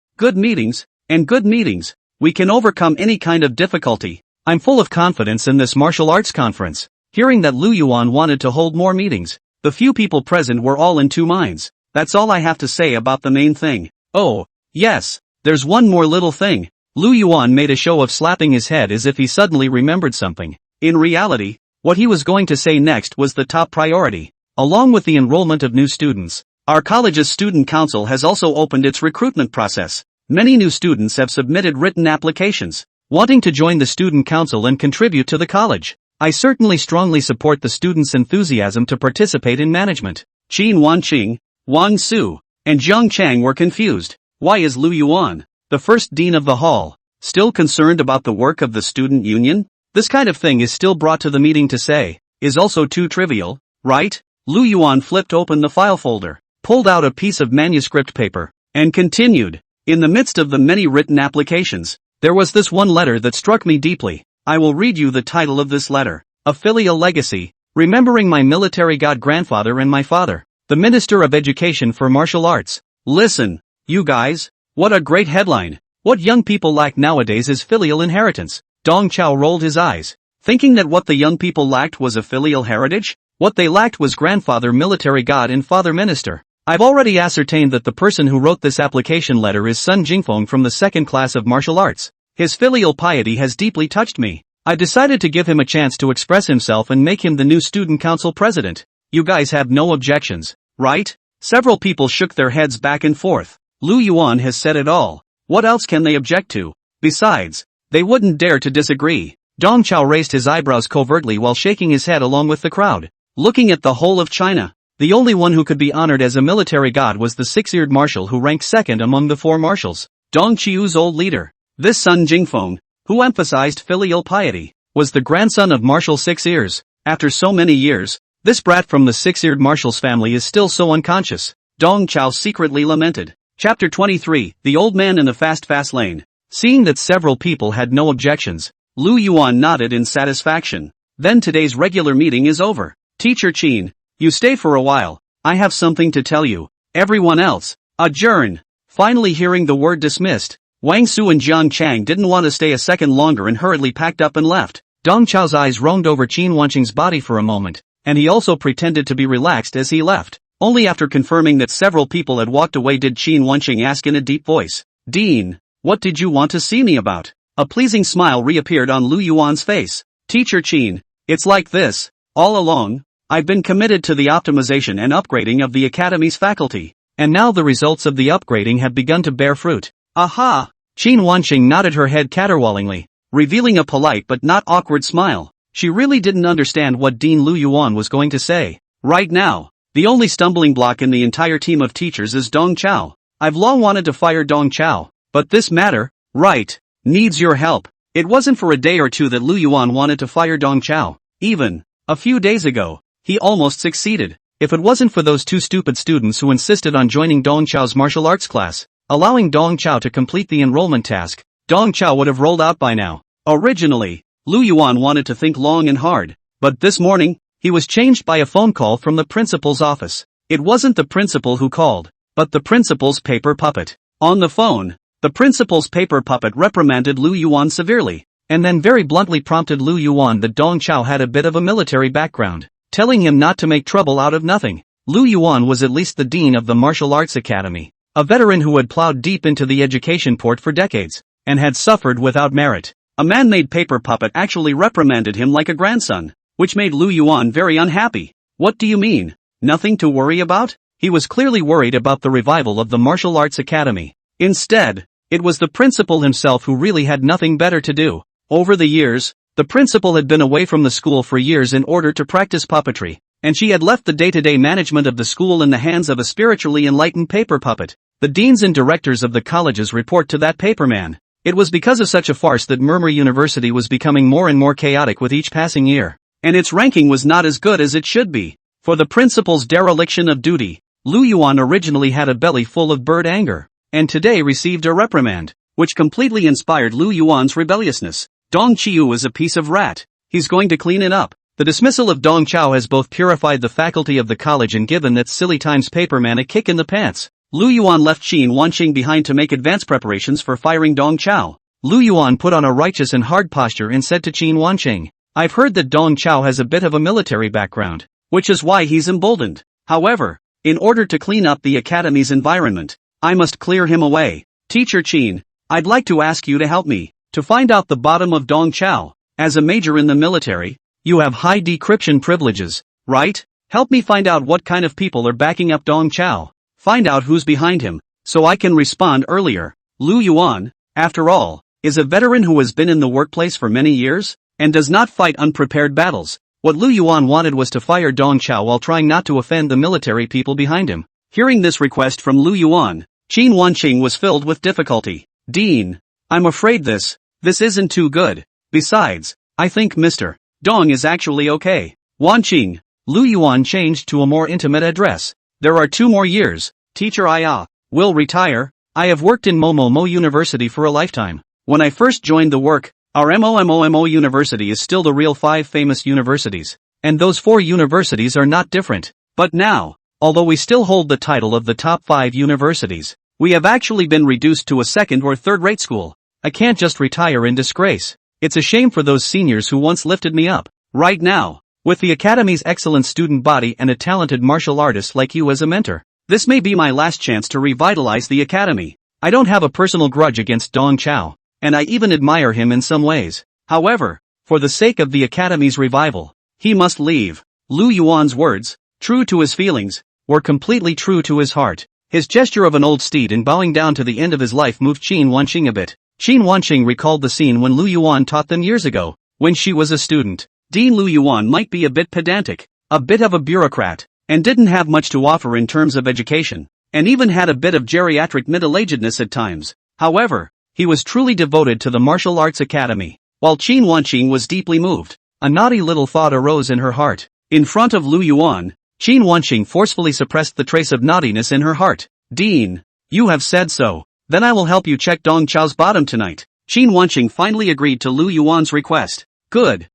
and good meetings, we can overcome any kind of difficulty. I'm full of confidence in this martial arts conference. Hearing that Lu Yuan wanted to hold more meetings, the few people present were all in 2 minds. That's all I have to say about the main thing. Oh, yes, there's one more little thing. Lu Yuan made a show of slapping his head as if he suddenly remembered something. In reality, what he was going to say next was the top priority. Along with the enrollment of new students, our college's student council has also opened its recruitment process. Many new students have submitted written applications, wanting to join the student council and contribute to the college. I certainly strongly support the students' enthusiasm to participate in management. Qin Wanqing, Wang Su, and Jiang Chang were confused. Why is Lu Yuan, the first dean of the hall, still concerned about the work of the student union? This kind of thing is still brought to the meeting to say, is also too trivial, right? Lu Yuan flipped open the file folder, pulled out a piece of manuscript paper, and continued. In the midst of the many written applications, there was this one letter that struck me deeply. I will read you the title of this letter. A filial legacy, remembering my military god grandfather and my father, the Minister of Education for Martial Arts. Listen, you guys, what a great headline. What young people lack nowadays is filial inheritance. Dong Chao rolled his eyes, thinking that what the young people lacked was a filial heritage. What they lacked was grandfather military god and father minister. I've already ascertained that the person who wrote this application letter is Sun Jingfeng from the 2nd class of martial arts. His filial piety has deeply touched me. I decided to give him a chance to express himself and make him the new student council president. You guys have no objections, right? Several people shook their heads back and forth. Lu Yuan has said it all. What else can they object to? Besides, they wouldn't dare to disagree. Dong Chao raised his eyebrows covertly while shaking his head along with the crowd. Looking at the whole of China, the only one who could be honored as a military god was the 6-eared marshal who ranked 2nd among the 4 marshals, Dong Qiu's old leader. This Sun Jingfeng, who emphasized filial piety, was the grandson of Marshal Six Ears. After so many years, this brat from the six-eared Marshal's family is still so unconscious, Dong Chao secretly lamented. Chapter 23, The Old Man in the Fast Lane. Seeing that several people had no objections, Lu Yuan nodded in satisfaction. Then today's regular meeting is over. Teacher Qin, you stay for a while. I have something to tell you. Everyone else, adjourn. Finally hearing the word dismissed, Wang Su and Jiang Chang didn't want to stay a second longer and hurriedly packed up and left. Dong Chao's eyes roamed over Qin Wanqing's body for a moment, and he also pretended to be relaxed as he left. Only after confirming that several people had walked away did Qin Wanqing ask in a deep voice, Dean, what did you want to see me about? A pleasing smile reappeared on Lu Yuan's face. Teacher Qin, it's like this. All along, I've been committed to the optimization and upgrading of the Academy's faculty, and now the results of the upgrading have begun to bear fruit. Aha! Qin Wanqing nodded her head caterwaulingly, revealing a polite but not awkward smile. She really didn't understand what Dean Lu Yuan was going to say. Right now, the only stumbling block in the entire team of teachers is Dong Chao. I've long wanted to fire Dong Chao, but this matter, right, needs your help. It wasn't for a day or two that Lu Yuan wanted to fire Dong Chao. Even a few days ago, he almost succeeded. If it wasn't for those two stupid students who insisted on joining Dong Chao's martial arts class, allowing Dong Chao to complete the enrollment task, Dong Chao would have rolled out by now. Originally, Lu Yuan wanted to think long and hard, but this morning, he was changed by a phone call from the principal's office. It wasn't the principal who called, but the principal's paper puppet. On the phone, the principal's paper puppet reprimanded Lu Yuan severely, and then very bluntly prompted Lu Yuan that Dong Chao had a bit of a military background, telling him not to make trouble out of nothing. Lu Yuan was at least the dean of the Martial Arts Academy, a veteran who had plowed deep into the education port for decades, and had suffered without merit. A man-made paper puppet actually reprimanded him like a grandson, which made Lu Yuan very unhappy. What do you mean? Nothing to worry about? He was clearly worried about the revival of the Martial Arts Academy. Instead, it was the principal himself who really had nothing better to do. Over the years, the principal had been away from the school for years in order to practice puppetry, and she had left the day-to-day management of the school in the hands of a spiritually enlightened paper puppet. The deans and directors of the colleges report to that paperman. It was because of such a farce that Murmur University was becoming more and more chaotic with each passing year, and its ranking was not as good as it should be. For the principal's dereliction of duty, Lu Yuan originally had a belly full of bird anger, and today received a reprimand, which completely inspired Lu Yuan's rebelliousness. Dong Qiu is a piece of rat. He's going to clean it up. The dismissal of Dong Chao has both purified the faculty of the college and given that silly times paperman a kick in the pants. Lu Yuan left Qin Wanqing behind to make advance preparations for firing Dong Chao. Lu Yuan put on a righteous and hard posture and said to Qin Wanqing, I've heard that Dong Chao has a bit of a military background, which is why he's emboldened. However, in order to clean up the academy's environment, I must clear him away. Teacher Qin, I'd like to ask you to help me to find out the bottom of Dong Chao. As a major in the military, you have high decryption privileges, right? Help me find out what kind of people are backing up Dong Chao. Find out who's behind him, so I can respond earlier. Lu Yuan, after all, is a veteran who has been in the workplace for many years, and does not fight unprepared battles. What Lu Yuan wanted was to fire Dong Chao while trying not to offend the military people behind him. Hearing this request from Lu Yuan, Qin Wanqing was filled with difficulty. Dean, I'm afraid this isn't too good. Besides, I think Mr. Dong is actually okay. Wanqing, Lu Yuan changed to a more intimate address. There are 2 more years. Teacher I will retire. I have worked in Momo University for a lifetime. When I first joined the work, our Momo University is still the real 5 famous universities, and those 4 universities are not different. But now, although we still hold the title of the top 5 universities, we have actually been reduced to a 2nd or 3rd-rate school. I can't just retire in disgrace. It's a shame for those seniors who once lifted me up. Right now, with the Academy's excellent student body and a talented martial artist like you as a mentor, this may be my last chance to revitalize the Academy. I don't have a personal grudge against Dong Chao, and I even admire him in some ways. However, for the sake of the Academy's revival, he must leave. Lu Yuan's words, true to his feelings, were completely true to his heart. His gesture of an old steed in bowing down to the end of his life moved Qin Wanqing a bit. Qin Wanqing recalled the scene when Lu Yuan taught them years ago, when she was a student. Dean Lu Yuan might be a bit pedantic, a bit of a bureaucrat, and didn't have much to offer in terms of education, and even had a bit of geriatric middle-agedness at times. However, he was truly devoted to the martial arts academy. While Qin Wanqing was deeply moved, a naughty little thought arose in her heart. In front of Lu Yuan, Qin Wanqing forcefully suppressed the trace of naughtiness in her heart. Dean, you have said so. Then I will help you check Dong Chao's bottom tonight. Qin Wanqing finally agreed to Lu Yuan's request. Good.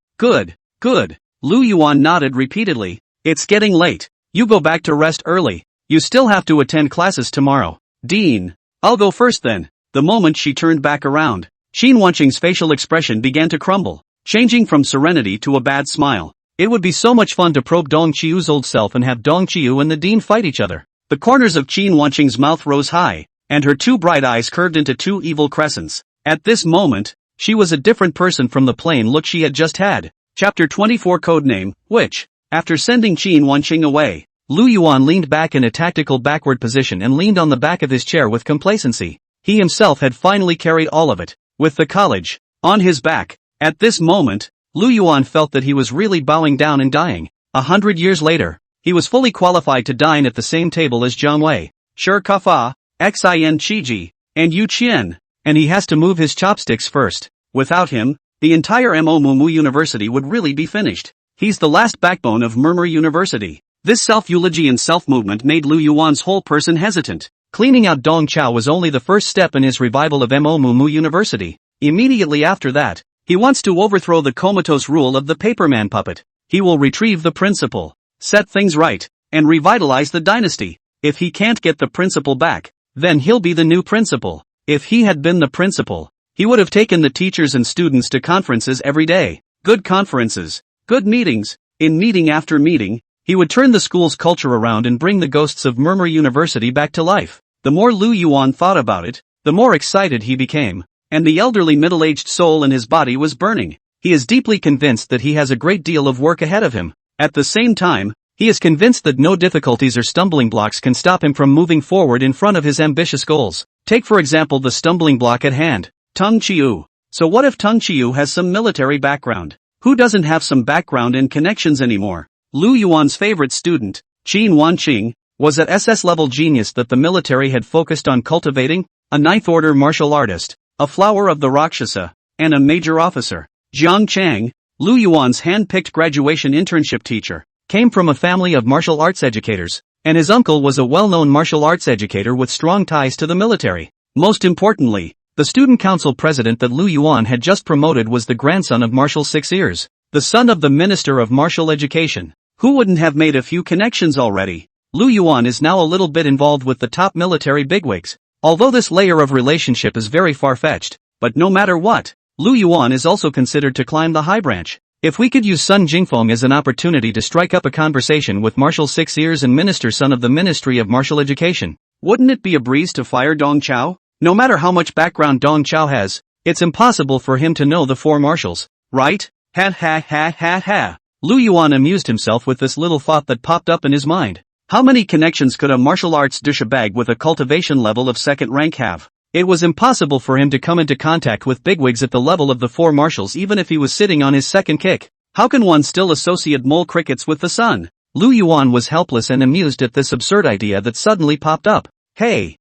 Lu Yuan nodded repeatedly. It's getting late. You go back to rest early. You still have to attend classes tomorrow. Dean, I'll go first then. The moment she turned back around, Qin Wanqing's facial expression began to crumble, changing from serenity to a bad smile. It would be so much fun to probe Dong Qiu's old self and have Dong Qiu and the Dean fight each other. The corners of Qin Wanqing's mouth rose high, and her two bright eyes curved into two evil crescents. At this moment, she was a different person from the plain look she had just had. Chapter 24 Codename, Witch. After sending Qin Wanqing away, Lu Yuan leaned back in a tactical backward position and leaned on the back of his chair with complacency. He himself had finally carried all of it, with the college on his back. At this moment, Lu Yuan felt that he was really bowing down and dying. 100 years later, he was fully qualified to dine at the same table as Jiang Wei, Shi Kafa, Xin Qiji, and Yu Qian, and he has to move his chopsticks first. Without him, the entire Mo Mumu University would really be finished. He's the last backbone of Murmur University. This self-eulogy and self-movement made Lu Yuan's whole person hesitant. Cleaning out Dong Chao was only the first step in his revival of Mo Mumu University. Immediately after that, he wants to overthrow the comatose rule of the paperman puppet. He will retrieve the principal, set things right, and revitalize the dynasty. If he can't get the principal back, then he'll be the new principal. If he had been the principal, he would have taken the teachers and students to conferences every day. Good conferences, good meetings. In meeting after meeting, he would turn the school's culture around and bring the ghosts of Murmur University back to life. The more Lu Yuan thought about it, the more excited he became, and the elderly middle-aged soul in his body was burning. He is deeply convinced that he has a great deal of work ahead of him. At the same time, he is convinced that no difficulties or stumbling blocks can stop him from moving forward in front of his ambitious goals. Take for example the stumbling block at hand, Tung Chiu. So what if Tung Chiu has some military background? Who doesn't have some background and connections anymore? Lu Yuan's favorite student, Qin Wanqing, was at SS-level genius that the military had focused on cultivating, a ninth-order martial artist, a flower of the Rakshasa, and a major officer. Jiang Chang, Lu Yuan's hand-picked graduation internship teacher, came from a family of martial arts educators, and his uncle was a well-known martial arts educator with strong ties to the military. Most importantly, the student council president that Lu Yuan had just promoted was the grandson of Marshal Six Ears, the son of the Minister of Martial Education. Who wouldn't have made a few connections already? Lu Yuan is now a little bit involved with the top military bigwigs. Although this layer of relationship is very far-fetched, but no matter what, Lu Yuan is also considered to climb the high branch. If we could use Sun Jingfeng as an opportunity to strike up a conversation with Marshal Six Ears and Minister Son of the Ministry of Martial Education, wouldn't it be a breeze to fire Dong Chao? No matter how much background Dong Chao has, it's impossible for him to know the four marshals, right? Ha ha ha ha ha. Lu Yuan amused himself with this little thought that popped up in his mind. How many connections could a martial arts douchebag with a cultivation level of second rank have? It was impossible for him to come into contact with bigwigs at the level of the four marshals even if he was sitting on his second kick. How can one still associate mole crickets with the sun? Lu Yuan was helpless and amused at this absurd idea that suddenly popped up. Hey.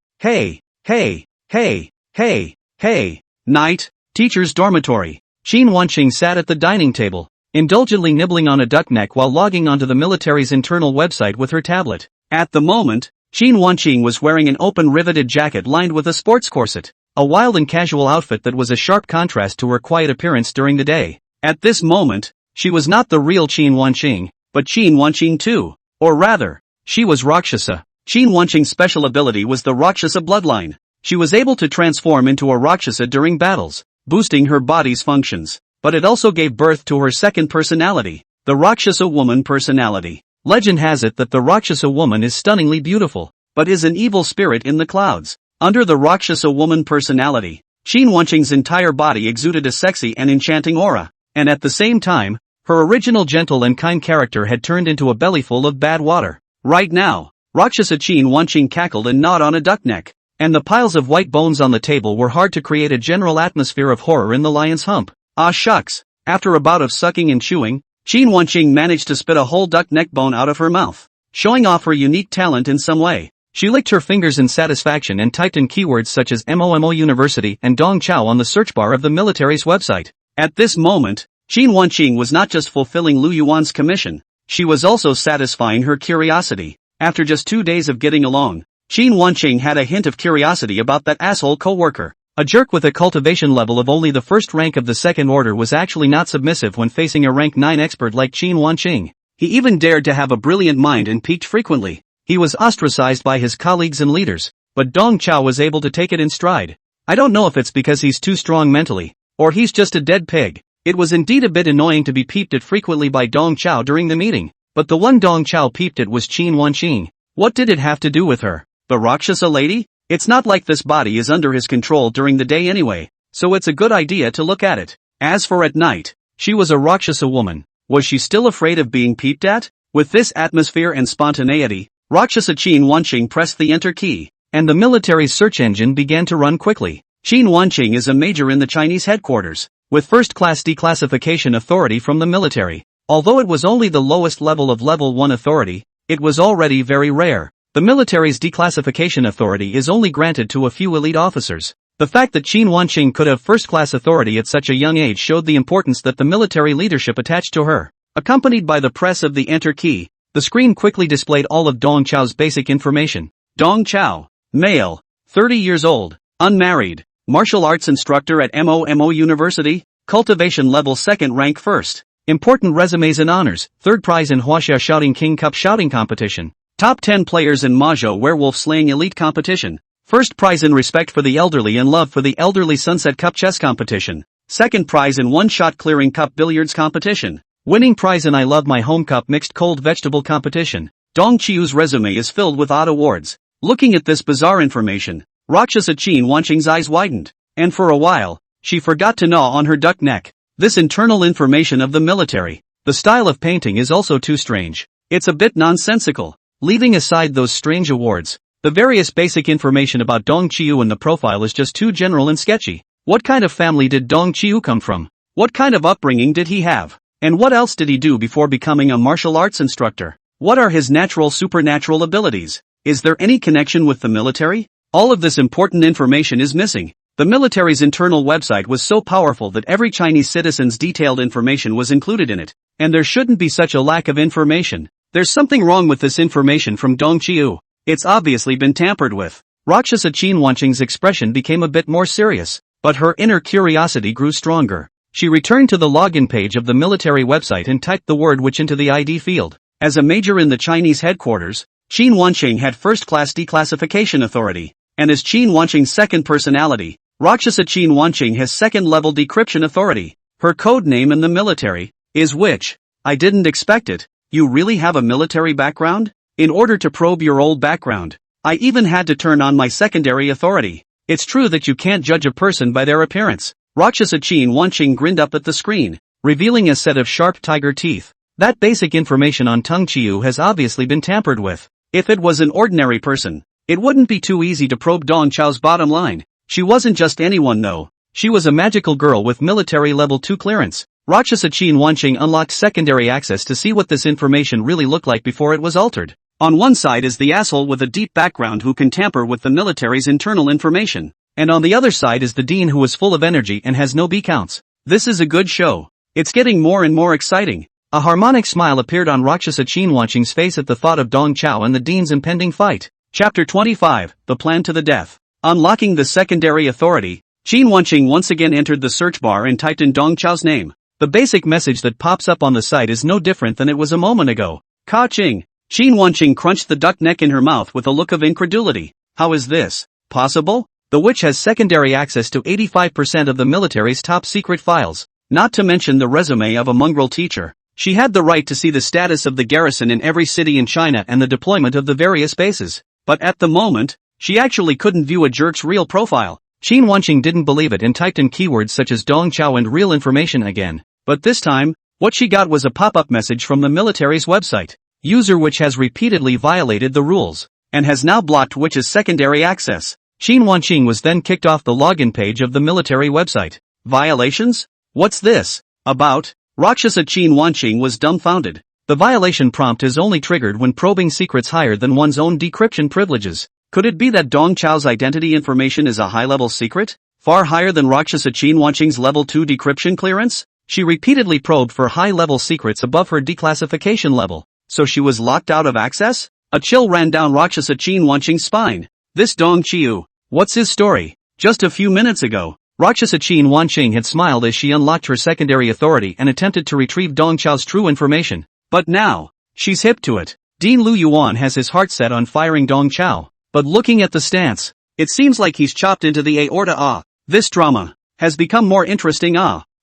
Night, teacher's dormitory. Qin Wanqing sat at the dining table, indulgently nibbling on a duck neck while logging onto the military's internal website with her tablet. At the moment, Qin Wanqing was wearing an open riveted jacket lined with a sports corset, a wild and casual outfit that was a sharp contrast to her quiet appearance during the day. At this moment, she was not the real Qin Wanqing, but Qin Wanqing too. Or rather, she was Rakshasa. Qin Wanqing's special ability was the Rakshasa bloodline. She was able to transform into a Rakshasa during battles, boosting her body's functions. But it also gave birth to her second personality, the Rakshasa woman personality. Legend has it that the Rakshasa woman is stunningly beautiful, but is an evil spirit in the clouds. Under the Rakshasa woman personality, Qin Wanqing's entire body exuded a sexy and enchanting aura, and at the same time, her original gentle and kind character had turned into a bellyful of bad water. Right now, Rakshasa Qin Wanqing cackled and gnawed on a duck neck, and the piles of white bones on the table were hard to create a general atmosphere of horror in the lion's hump. Ah shucks, after a bout of sucking and chewing, Qin Wanqing managed to spit a whole duck neck bone out of her mouth, showing off her unique talent in some way. She licked her fingers in satisfaction and typed in keywords such as MOMO University and Dong Chao on the search bar of the military's website. At this moment, Qin Wanqing was not just fulfilling Lu Yuan's commission, she was also satisfying her curiosity. After just 2 days of getting along, Qin Wanqing had a hint of curiosity about that asshole co-worker. A jerk with a cultivation level of only the first rank of the second order was actually not submissive when facing a rank 9 expert like Qin Wanqing. He even dared to have a brilliant mind and peaked frequently. He was ostracized by his colleagues and leaders, but Dong Chao was able to take it in stride. I don't know if it's because he's too strong mentally, or he's just a dead pig. It was indeed a bit annoying to be peeped at frequently by Dong Chao during the meeting, but the one Dong Chao peeped at was Qin Wanqing. What did it have to do with her? The Rakshasa lady? It's not like this body is under his control during the day anyway, so it's a good idea to look at it. As for at night, she was a Rakshasa woman. Was she still afraid of being peeped at? With this atmosphere and spontaneity, Rakshasa Qin Wanqing pressed the enter key, and the military's search engine began to run quickly. Qin Wanqing is a major in the Chinese headquarters, with first-class declassification authority from the military. Although it was only the lowest level of level 1 authority, it was already very rare. The military's declassification authority is only granted to a few elite officers. The fact that Qin Wanqing could have first-class authority at such a young age showed the importance that the military leadership attached to her. Accompanied by the press of the enter key, the screen quickly displayed all of Dong Chao's basic information. Dong Chao, male, 30 years old, unmarried, martial arts instructor at MOMO University, cultivation level 2nd rank 1st. Important resumes and honors, 3rd prize in Huaxia Shouting King Cup shouting competition. Top 10 players in Mahjong werewolf slaying elite competition. 1st prize in respect for the elderly and love for the elderly Sunset Cup chess competition. 2nd prize in one-shot clearing cup billiards competition. Winning prize in I Love My Home Cup mixed cold vegetable competition. Dong Qiu's resume is filled with odd awards. Looking at this bizarre information, Rakshasa Qin Wanqing's eyes widened, and for a while, she forgot to gnaw on her duck neck. This internal information of the military. The style of painting is also too strange. It's a bit nonsensical. Leaving aside those strange awards, the various basic information about Dong Qiu in the profile is just too general and sketchy. What kind of family did Dong Qiu come from? What kind of upbringing did he have? And what else did he do before becoming a martial arts instructor? What are his supernatural abilities? Is there any connection with the military? All of this important information is missing. The military's internal website was so powerful that every Chinese citizen's detailed information was included in it. And there shouldn't be such a lack of information. There's something wrong with this information from Dong Qiu. It's obviously been tampered with. Rakshasa Qin Wanqing's expression became a bit more serious, but her inner curiosity grew stronger. She returned to the login page of the military website and typed the word which into the ID field. As a major in the Chinese headquarters, Qin Wanqing had first-class declassification authority, and as Qin Wanqing's second personality, Rakshasa Qin Wanqing has second-level decryption authority. Her code name in the military is Witch. I didn't expect it. You really have a military background? In order to probe your old background, I even had to turn on my secondary authority. It's true that you can't judge a person by their appearance. Rakshasa Qin Wanqing grinned up at the screen, revealing a set of sharp tiger teeth. That basic information on Dong Qiu has obviously been tampered with. If it was an ordinary person, it wouldn't be too easy to probe Dong Chao's bottom line. She wasn't just anyone though. She was a magical girl with military level 2 clearance. Rakshasa Qin Wanqing unlocked secondary access to see what this information really looked like before it was altered. On one side is the asshole with a deep background who can tamper with the military's internal information. And on the other side is the dean who is full of energy and has no B counts. This is a good show. It's getting more and more exciting. A harmonic smile appeared on Rakshasa Qin Wanqing's face at the thought of Dong Chao and the dean's impending fight. Chapter 25, The Plan to the Death. Unlocking the secondary authority, Qin Wanqing once again entered the search bar and typed in Dong Chao's name. The basic message that pops up on the site is no different than it was a moment ago. Ka-ching. Qin Wanqing crunched the duck neck in her mouth with a look of incredulity. How is this possible? The witch has secondary access to 85% of the military's top secret files, not to mention the resume of a mongrel teacher. She had the right to see the status of the garrison in every city in China and the deployment of the various bases. But at the moment, she actually couldn't view a jerk's real profile. Qin Wanqing didn't believe it and typed in keywords such as Dong Chao and real information again. But this time, what she got was a pop-up message from the military's website. User which has repeatedly violated the rules, and has now blocked witch's secondary access. Qin Wanqing was then kicked off the login page of the military website. Violations? What's this about? Rakshasa Qin Wanqing was dumbfounded. The violation prompt is only triggered when probing secrets higher than one's own decryption privileges. Could it be that Dong Chao's identity information is a high-level secret, far higher than Rakshasa Qin Wanqing's level 2 decryption clearance? She repeatedly probed for high-level secrets above her declassification level, so she was locked out of access? A chill ran down Rakshasa Qin Wanqing's spine. This Dong Qiu, what's his story? Just a few minutes ago, Rakshasa Qin Wanqing had smiled as she unlocked her secondary authority and attempted to retrieve Dong Chao's true information. But now, she's hip to it. Dean Lu Yuan has his heart set on firing Dong Chao. But looking at the stance, it seems like he's chopped into the aorta. This drama has become more interesting.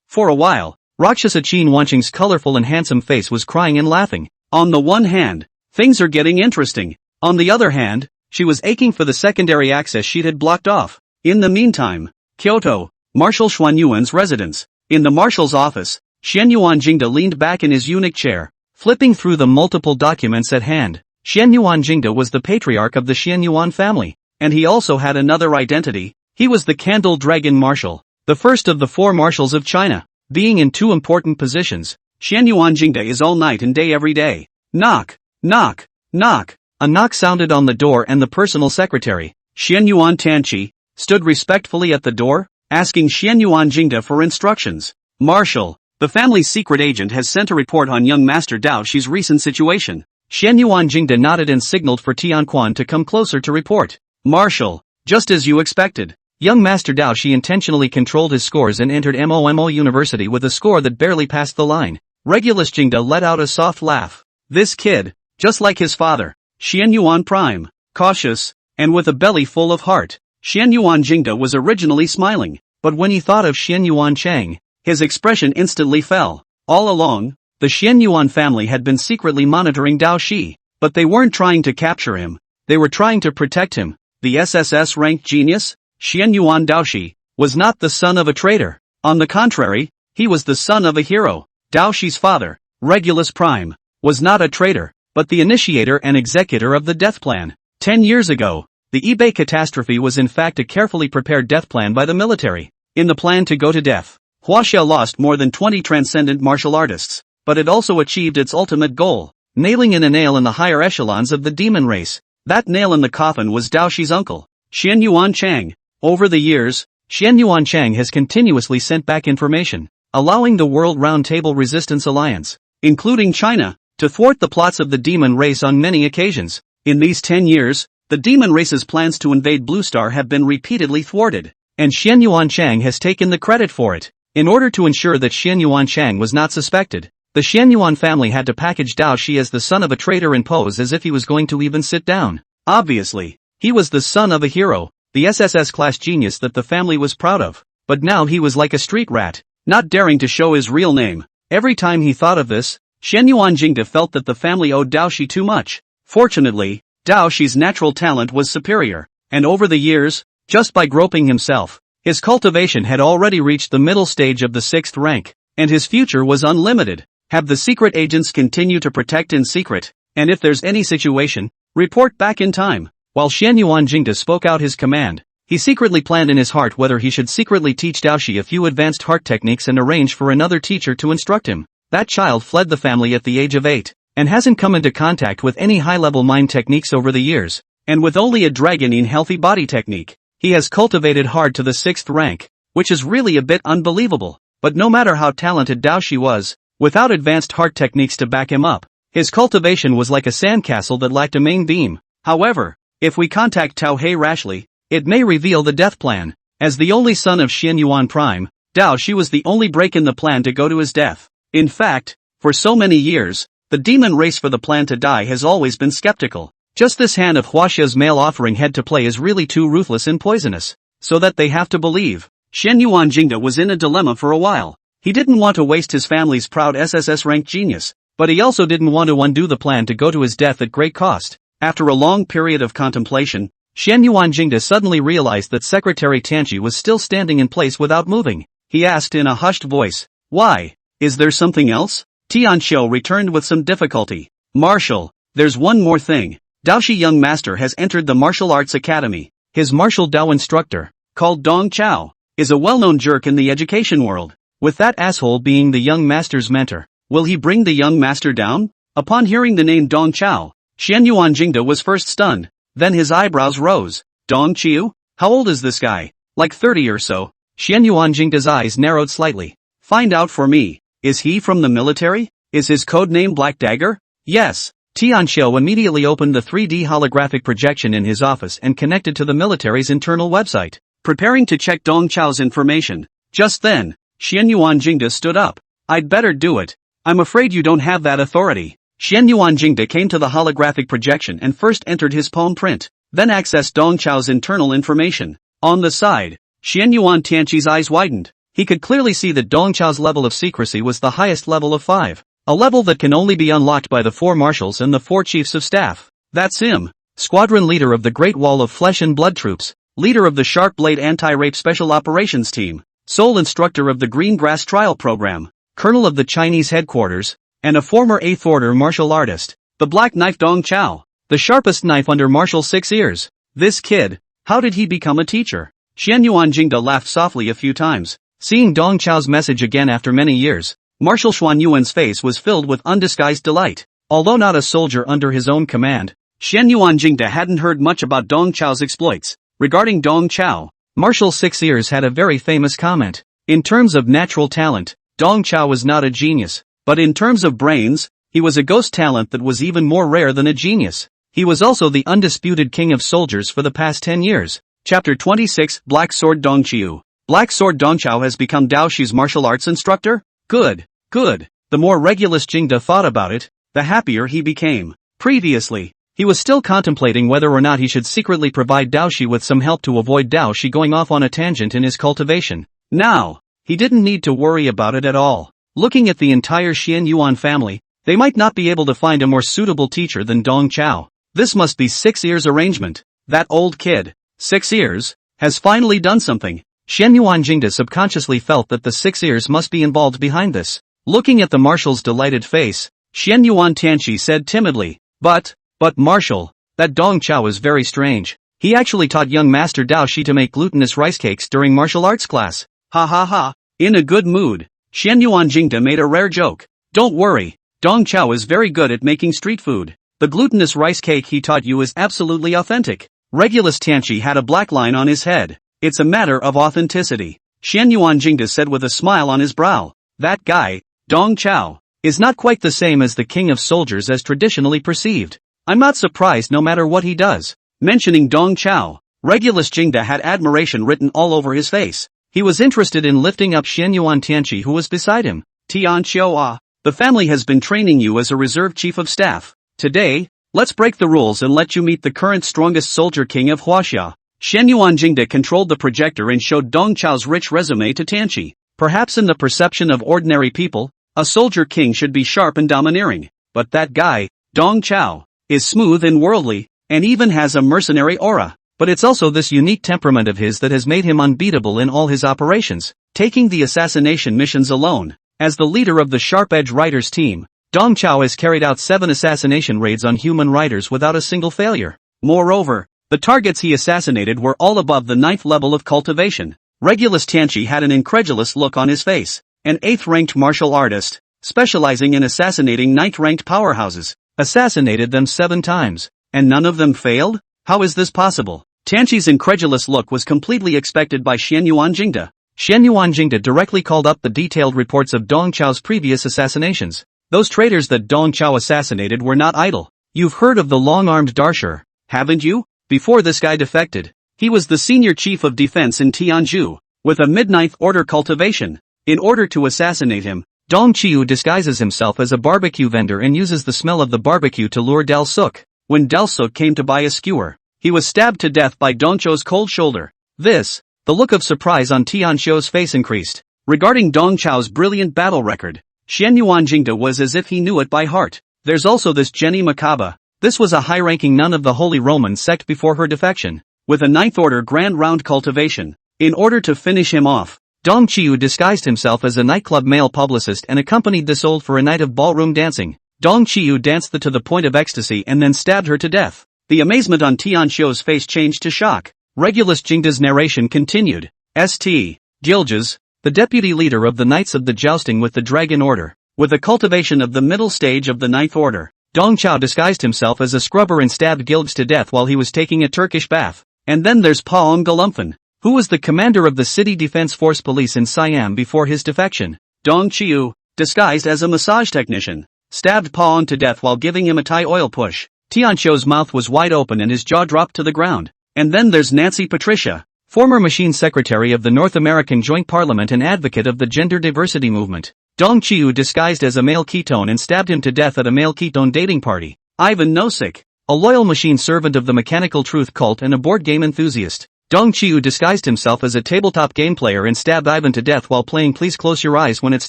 For a while, Rakshasa Qin Wanqing's colorful and handsome face was crying and laughing. On the one hand, things are getting interesting. On the other hand, she was aching for the secondary access she'd had blocked off. In the meantime, Kyoto, Marshal Xuanyuan's residence. In the marshal's office, Xianyuan Jingde leaned back in his eunuch chair, flipping through the multiple documents at hand. Xianyuan Jingde was the patriarch of the Xianyuan family, and he also had another identity. He was the Candle Dragon Marshal, the first of the 4 marshals of China. Being in 2 important positions, Xianyuan Jingde is all night and day every day. Knock, knock, knock. A knock sounded on the door and the personal secretary, Xianyuan Tanqi, stood respectfully at the door, asking Xianyuan Jingde for instructions. Marshal, the family's secret agent has sent a report on young Master Dao Shi's recent situation. Xianyuan Jingde nodded and signaled for Tianquan to come closer to report. Marshal, just as you expected. Young Master Dao Shi intentionally controlled his scores and entered MOMO University with a score that barely passed the line. Regulus Jingde let out a soft laugh. This kid, just like his father, Xianyuan Prime, cautious, and with a belly full of heart. Xianyuan Jingde was originally smiling, but when he thought of Xianyuan Chang, his expression instantly fell. All along, the Xianyuan family had been secretly monitoring Dao Shi, but they weren't trying to capture him, they were trying to protect him. The SSS-ranked genius, Xianyuan Dao Shi, was not the son of a traitor. On the contrary, he was the son of a hero. Dao Shi's father, Regulus Prime, was not a traitor, but the initiator and executor of the death plan. 10 years ago, the eBay catastrophe was in fact a carefully prepared death plan by the military. In the plan to go to death, Huaxia lost more than 20 transcendent martial artists, but it also achieved its ultimate goal, nailing in a nail in the higher echelons of the demon race. That nail in the coffin was Dao Shi's uncle, Xianyuan Chang. Over the years, Xianyuan Chang has continuously sent back information, allowing the World Round Table Resistance Alliance, including China, to thwart the plots of the demon race on many occasions. In these 10 years, the demon race's plans to invade Blue Star have been repeatedly thwarted, and Xianyuan Chang has taken the credit for it. In order to ensure that Xianyuan Chang was not suspected, the Xianyuan family had to package Dao Shi as the son of a traitor and pose as if he was going to even sit down. Obviously, he was the son of a hero, the SSS-class genius that the family was proud of, but now he was like a street rat, not daring to show his real name. Every time he thought of this, Xianyuan Jingde felt that the family owed Dao Shi too much. Fortunately, Dao Shi's natural talent was superior, and over the years, just by groping himself, his cultivation had already reached the middle stage of the 6th rank, and his future was unlimited. Have the secret agents continue to protect in secret, and if there's any situation, report back in time. While Xianyuan Jingde spoke out his command, he secretly planned in his heart whether he should secretly teach Dao Shi a few advanced heart techniques and arrange for another teacher to instruct him. That child fled the family at the age of 8, and hasn't come into contact with any high-level mind techniques over the years, and with only a dragonine healthy body technique, he has cultivated hard to the 6th rank, which is really a bit unbelievable. But no matter how talented Dao Shi was, without advanced heart techniques to back him up, his cultivation was like a sandcastle that lacked a main beam. However, if we contact Tao He rashly, it may reveal the death plan. As the only son of Xianyuan Prime, Dao Shi was the only break in the plan to go to his death. In fact, for so many years, the demon race for the plan to die has always been skeptical. Just this hand of Huaxia's male offering head to play is really too ruthless and poisonous, so that they have to believe. Xianyuan Jingde was in a dilemma for a while. He didn't want to waste his family's proud SSS-ranked genius, but he also didn't want to undo the plan to go to his death at great cost. After a long period of contemplation, Xianyuan Jingde suddenly realized that Secretary Tanqi was still standing in place without moving. He asked in a hushed voice, "Why? Is there something else?" Tianqiu returned with some difficulty. "Marshal, there's one more thing. Dao Shi young master has entered the martial arts academy. His martial Dao instructor, called Dong Chao, is a well-known jerk in the education world. With that asshole being the young master's mentor, will he bring the young master down?" Upon hearing the name Dong Chao, Xianyuan Jingde was first stunned, then his eyebrows rose. Dong Chiu? How old is this guy? Like 30 or so. Xianyuan Jingde's eyes narrowed slightly. Find out for me. Is he from the military? Is his code name Black Dagger? Yes. Tianxiu immediately opened the 3D holographic projection in his office and connected to the military's internal website, preparing to check Dong Chao's information. Just then, Xianyuan Jingde stood up. I'd better do it. I'm afraid you don't have that authority. Xianyuan Jingde came to the holographic projection and first entered his palm print, then accessed Dong Chao's internal information. On the side, Xianyuan Tianqi's eyes widened. He could clearly see that Dong Chao's level of secrecy was the highest level of 5. A level that can only be unlocked by the 4 marshals and the 4 chiefs of staff. That's him. Squadron leader of the Great Wall of Flesh and Blood Troops, leader of the Sharp Blade Anti-Rape Special Operations Team, sole instructor of the Green Grass Trial Program, colonel of the Chinese headquarters, and a former 8th Order martial artist. The Black Knife Dong Chao, the sharpest knife under martial 6 ears. This kid, how did he become a teacher? Xianyuan Jingde laughed softly a few times, seeing Dong Chao's message again after many years. Marshal Xuanyuan's face was filled with undisguised delight. Although not a soldier under his own command, Xianyuan Jingde hadn't heard much about Dong Chao's exploits. Regarding Dong Chao, Marshal 6 Ears had a very famous comment. In terms of natural talent, Dong Chao was not a genius, but in terms of brains, he was a ghost talent that was even more rare than a genius. He was also the undisputed king of soldiers for the past 10 years. Chapter 26, Black Sword Dong Chiu. Black Sword Dong Chao has become Dao Shi's martial arts instructor? Good. The more Regulus Jingde thought about it, the happier he became. Previously, he was still contemplating whether or not he should secretly provide Dao Shi with some help to avoid Dao Shi going off on a tangent in his cultivation. Now, he didn't need to worry about it at all. Looking at the entire Xianyuan family, they might not be able to find a more suitable teacher than Dong Chao. This must be 6 Ears' arrangement. That old kid, 6 Ears, has finally done something. Xianyuan Jingde subconsciously felt that the 6 Ears must be involved behind this. Looking at the marshal's delighted face, Xianyuan Tianqi said timidly, But Marshal, that Dong Chao is very strange. He actually taught young Master Dao Shi to make glutinous rice cakes during martial arts class. Ha ha ha. In a good mood, Xianyuan Jingde made a rare joke. Don't worry, Dong Chao is very good at making street food. The glutinous rice cake he taught you is absolutely authentic. Regulus Tianqi had a black line on his head. It's a matter of authenticity. Xianyuan Jingde said with a smile on his brow. That guy, Dong Chao, is not quite the same as the king of soldiers as traditionally perceived. I'm not surprised no matter what he does. Mentioning Dong Chao, Regulus Jingde had admiration written all over his face. He was interested in lifting up Xianyuan Tianqi who was beside him. Tianxiu, the family has been training you as a reserve chief of staff. Today, let's break the rules and let you meet the current strongest soldier king of Huaxia. Xianyuan Jingde controlled the projector and showed Dong Chao's rich resume to Tianqi. Perhaps in the perception of ordinary people, a soldier king should be sharp and domineering. But that guy, Dong Chao, is smooth and worldly, and even has a mercenary aura. But it's also this unique temperament of his that has made him unbeatable in all his operations, taking the assassination missions alone. As the leader of the Sharp Edge Riders team, Dong Chao has carried out 7 assassination raids on human riders without a single failure. Moreover, the targets he assassinated were all above the 9th level of cultivation. Regulus Tianqi had an incredulous look on his face. An 8th-ranked martial artist, specializing in assassinating 9th-ranked powerhouses, assassinated them 7 times, and none of them failed? How is this possible? Tianqi's incredulous look was completely expected by Xianyuan Jingde. Xianyuan Jingde directly called up the detailed reports of Dong Chao's previous assassinations. Those traitors that Dong Chao assassinated were not idle. You've heard of the long-armed Darshur, haven't you? Before this guy defected, he was the senior chief of defense in Tianzhu, with a mid-9th order cultivation. In order to assassinate him, Dong Chiu disguises himself as a barbecue vendor and uses the smell of the barbecue to lure Del Suk. When Del Suk came to buy a skewer, he was stabbed to death by Dong Chou's cold shoulder. The look of surprise on Tian Xiu's face increased. Regarding Dong Chao's brilliant battle record, Xianyuan Jingde was as if he knew it by heart. There's also this Jenny Makaba. This was a high-ranking nun of the Holy Roman sect before her defection, with a 9th order grand round cultivation. In order to finish him off, Dong Chiu disguised himself as a nightclub male publicist and accompanied this old for a night of ballroom dancing. Dong Chiu danced to the point of ecstasy and then stabbed her to death. The amazement on Tian Xiu's face changed to shock. Regulus Jingde's narration continued. St. Gilges, the deputy leader of the Knights of the Jousting with the Dragon Order, with a cultivation of the middle stage of the ninth order. Dong Chao disguised himself as a scrubber and stabbed Gilbs to death while he was taking a Turkish bath. And then there's Paom Galumphon, who was the commander of the City Defense Force Police in Siam before his defection. Dong Chiu, disguised as a massage technician, stabbed Paom to death while giving him a Thai oil push. Tianqiu's mouth was wide open and his jaw dropped to the ground. And then there's Nancy Patricia, former machine secretary of the North American Joint Parliament and advocate of the gender diversity movement. Dong Chiu disguised as a male ketone and stabbed him to death at a male ketone dating party. Ivan Nosik, a loyal machine servant of the Mechanical Truth cult and a board game enthusiast. Dong Chiu disguised himself as a tabletop game player and stabbed Ivan to death while playing Please Close Your Eyes When It's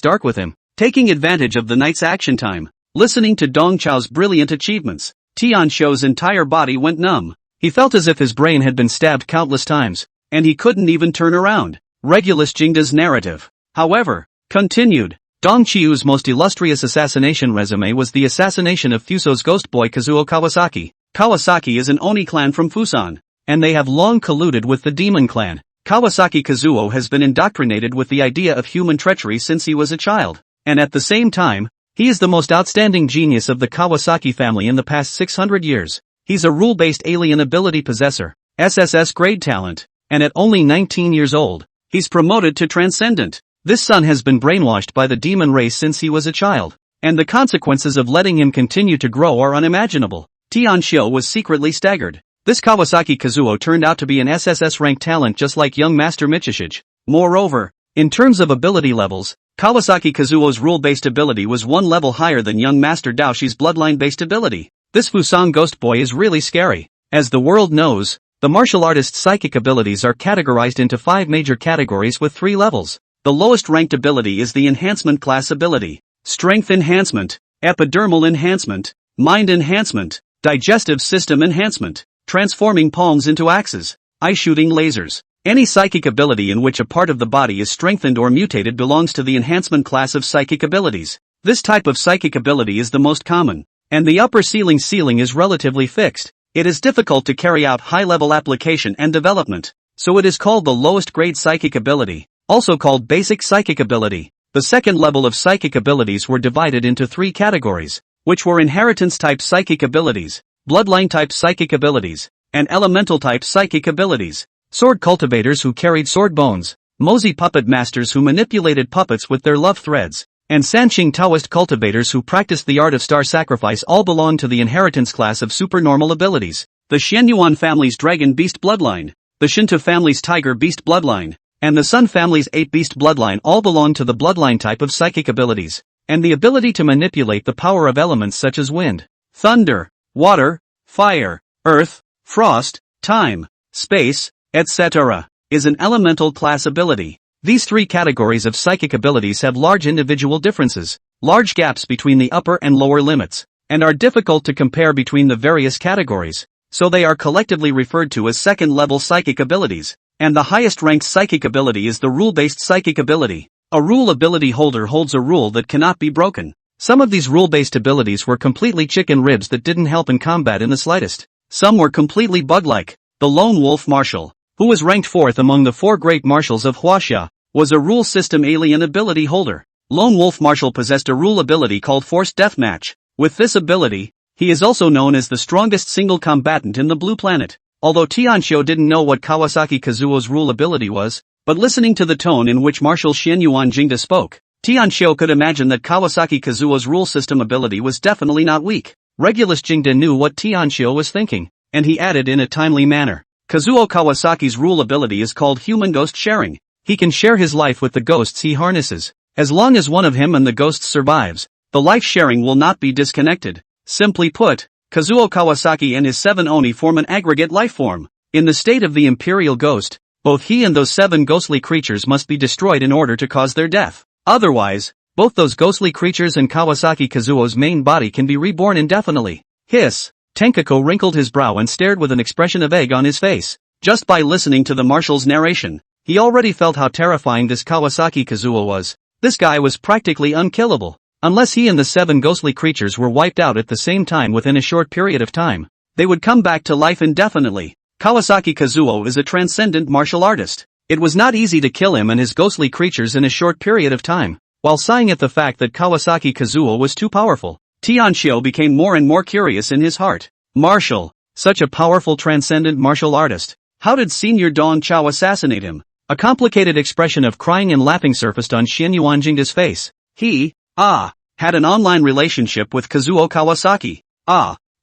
Dark with him. Taking advantage of the night's action time, listening to Dong Chao's brilliant achievements, Tianqiu's entire body went numb. He felt as if his brain had been stabbed countless times, and he couldn't even turn around. Regulus Jingda's narrative, however, continued. Dong Chiu's most illustrious assassination resume was the assassination of Fuso's ghost boy Kazuo Kawasaki. Kawasaki is an Oni clan from Fusan, and they have long colluded with the Demon Clan. Kawasaki Kazuo has been indoctrinated with the idea of human treachery since he was a child, and at the same time, he is the most outstanding genius of the Kawasaki family in the past 600 years. He's a rule-based alien ability possessor, SSS grade talent, and at only 19 years old, he's promoted to transcendent. This son has been brainwashed by the demon race since he was a child, and the consequences of letting him continue to grow are unimaginable. Tianqiu was secretly staggered. This Kawasaki Kazuo turned out to be an SSS-ranked talent just like young Master Michishige. Moreover, in terms of ability levels, Kawasaki Kazuo's rule-based ability was one level higher than young Master Daoshi's bloodline-based ability. This Fusang Ghost Boy is really scary. As the world knows, the martial artist's psychic abilities are categorized into 5 major categories with 3 levels. The lowest ranked ability is the enhancement class ability: strength enhancement, epidermal enhancement, mind enhancement, digestive system enhancement, transforming palms into axes, eye-shooting lasers. Any psychic ability in which a part of the body is strengthened or mutated belongs to the enhancement class of psychic abilities. This type of psychic ability is the most common, and the upper ceiling is relatively fixed. It is difficult to carry out high-level application and development, so it is called the lowest grade psychic ability, also called basic psychic ability. The second level of psychic abilities were divided into 3 categories, which were inheritance-type psychic abilities, bloodline-type psychic abilities, and elemental-type psychic abilities. Sword cultivators who carried sword bones, Mozi puppet masters who manipulated puppets with their love threads, and Sanqing Taoist cultivators who practiced the art of star sacrifice all belong to the inheritance class of supernormal abilities. The Xianyuan family's dragon beast bloodline, the Shinto family's tiger beast bloodline, and the Sun family's ape beast bloodline all belong to the bloodline type of psychic abilities, and the ability to manipulate the power of elements such as wind, thunder, water, fire, earth, frost, time, space, etc., is an elemental class ability. These 3 categories of psychic abilities have large individual differences, large gaps between the upper and lower limits, and are difficult to compare between the various categories, so they are collectively referred to as second-level psychic abilities, and the highest-ranked psychic ability is the rule-based psychic ability. A rule ability holder holds a rule that cannot be broken. Some of these rule-based abilities were completely chicken ribs that didn't help in combat in the slightest. Some were completely bug-like. The Lone Wolf Marshal, who was ranked 4th among the 4 great marshals of Huaxia, was a rule system alien ability holder. Lone Wolf Marshal possessed a rule ability called Forced Deathmatch. With this ability, he is also known as the strongest single combatant in the Blue Planet. Although Tianqiu didn't know what Kawasaki Kazuo's rule ability was, but listening to the tone in which Marshal Xianyuan Jingda spoke, Tianqiu could imagine that Kawasaki Kazuo's rule system ability was definitely not weak. Regulus Jingda knew what Tianqiu was thinking, and he added in a timely manner, Kazuo Kawasaki's rule ability is called human ghost sharing. He can share his life with the ghosts he harnesses. As long as one of him and the ghosts survives, the life sharing will not be disconnected. Simply put, Kazuo Kawasaki and his 7 Oni form an aggregate life form. In the state of the Imperial Ghost, both he and those 7 ghostly creatures must be destroyed in order to cause their death. Otherwise, both those ghostly creatures and Kawasaki Kazuo's main body can be reborn indefinitely. Hiss! Tenkako wrinkled his brow and stared with an expression of egg on his face. Just by listening to the marshal's narration, he already felt how terrifying this Kawasaki Kazuo was. This guy was practically unkillable. Unless he and the 7 ghostly creatures were wiped out at the same time within a short period of time, they would come back to life indefinitely. Kawasaki Kazuo is a transcendent martial artist. It was not easy to kill him and his ghostly creatures in a short period of time. While sighing at the fact that Kawasaki Kazuo was too powerful, Tianxiu became more and more curious in his heart. Martial, such a powerful transcendent martial artist. How did Senior Dong Chao assassinate him? A complicated expression of crying and laughing surfaced on Xian Yuanjingda's face. He, had an online relationship with Kazuo Kawasaki.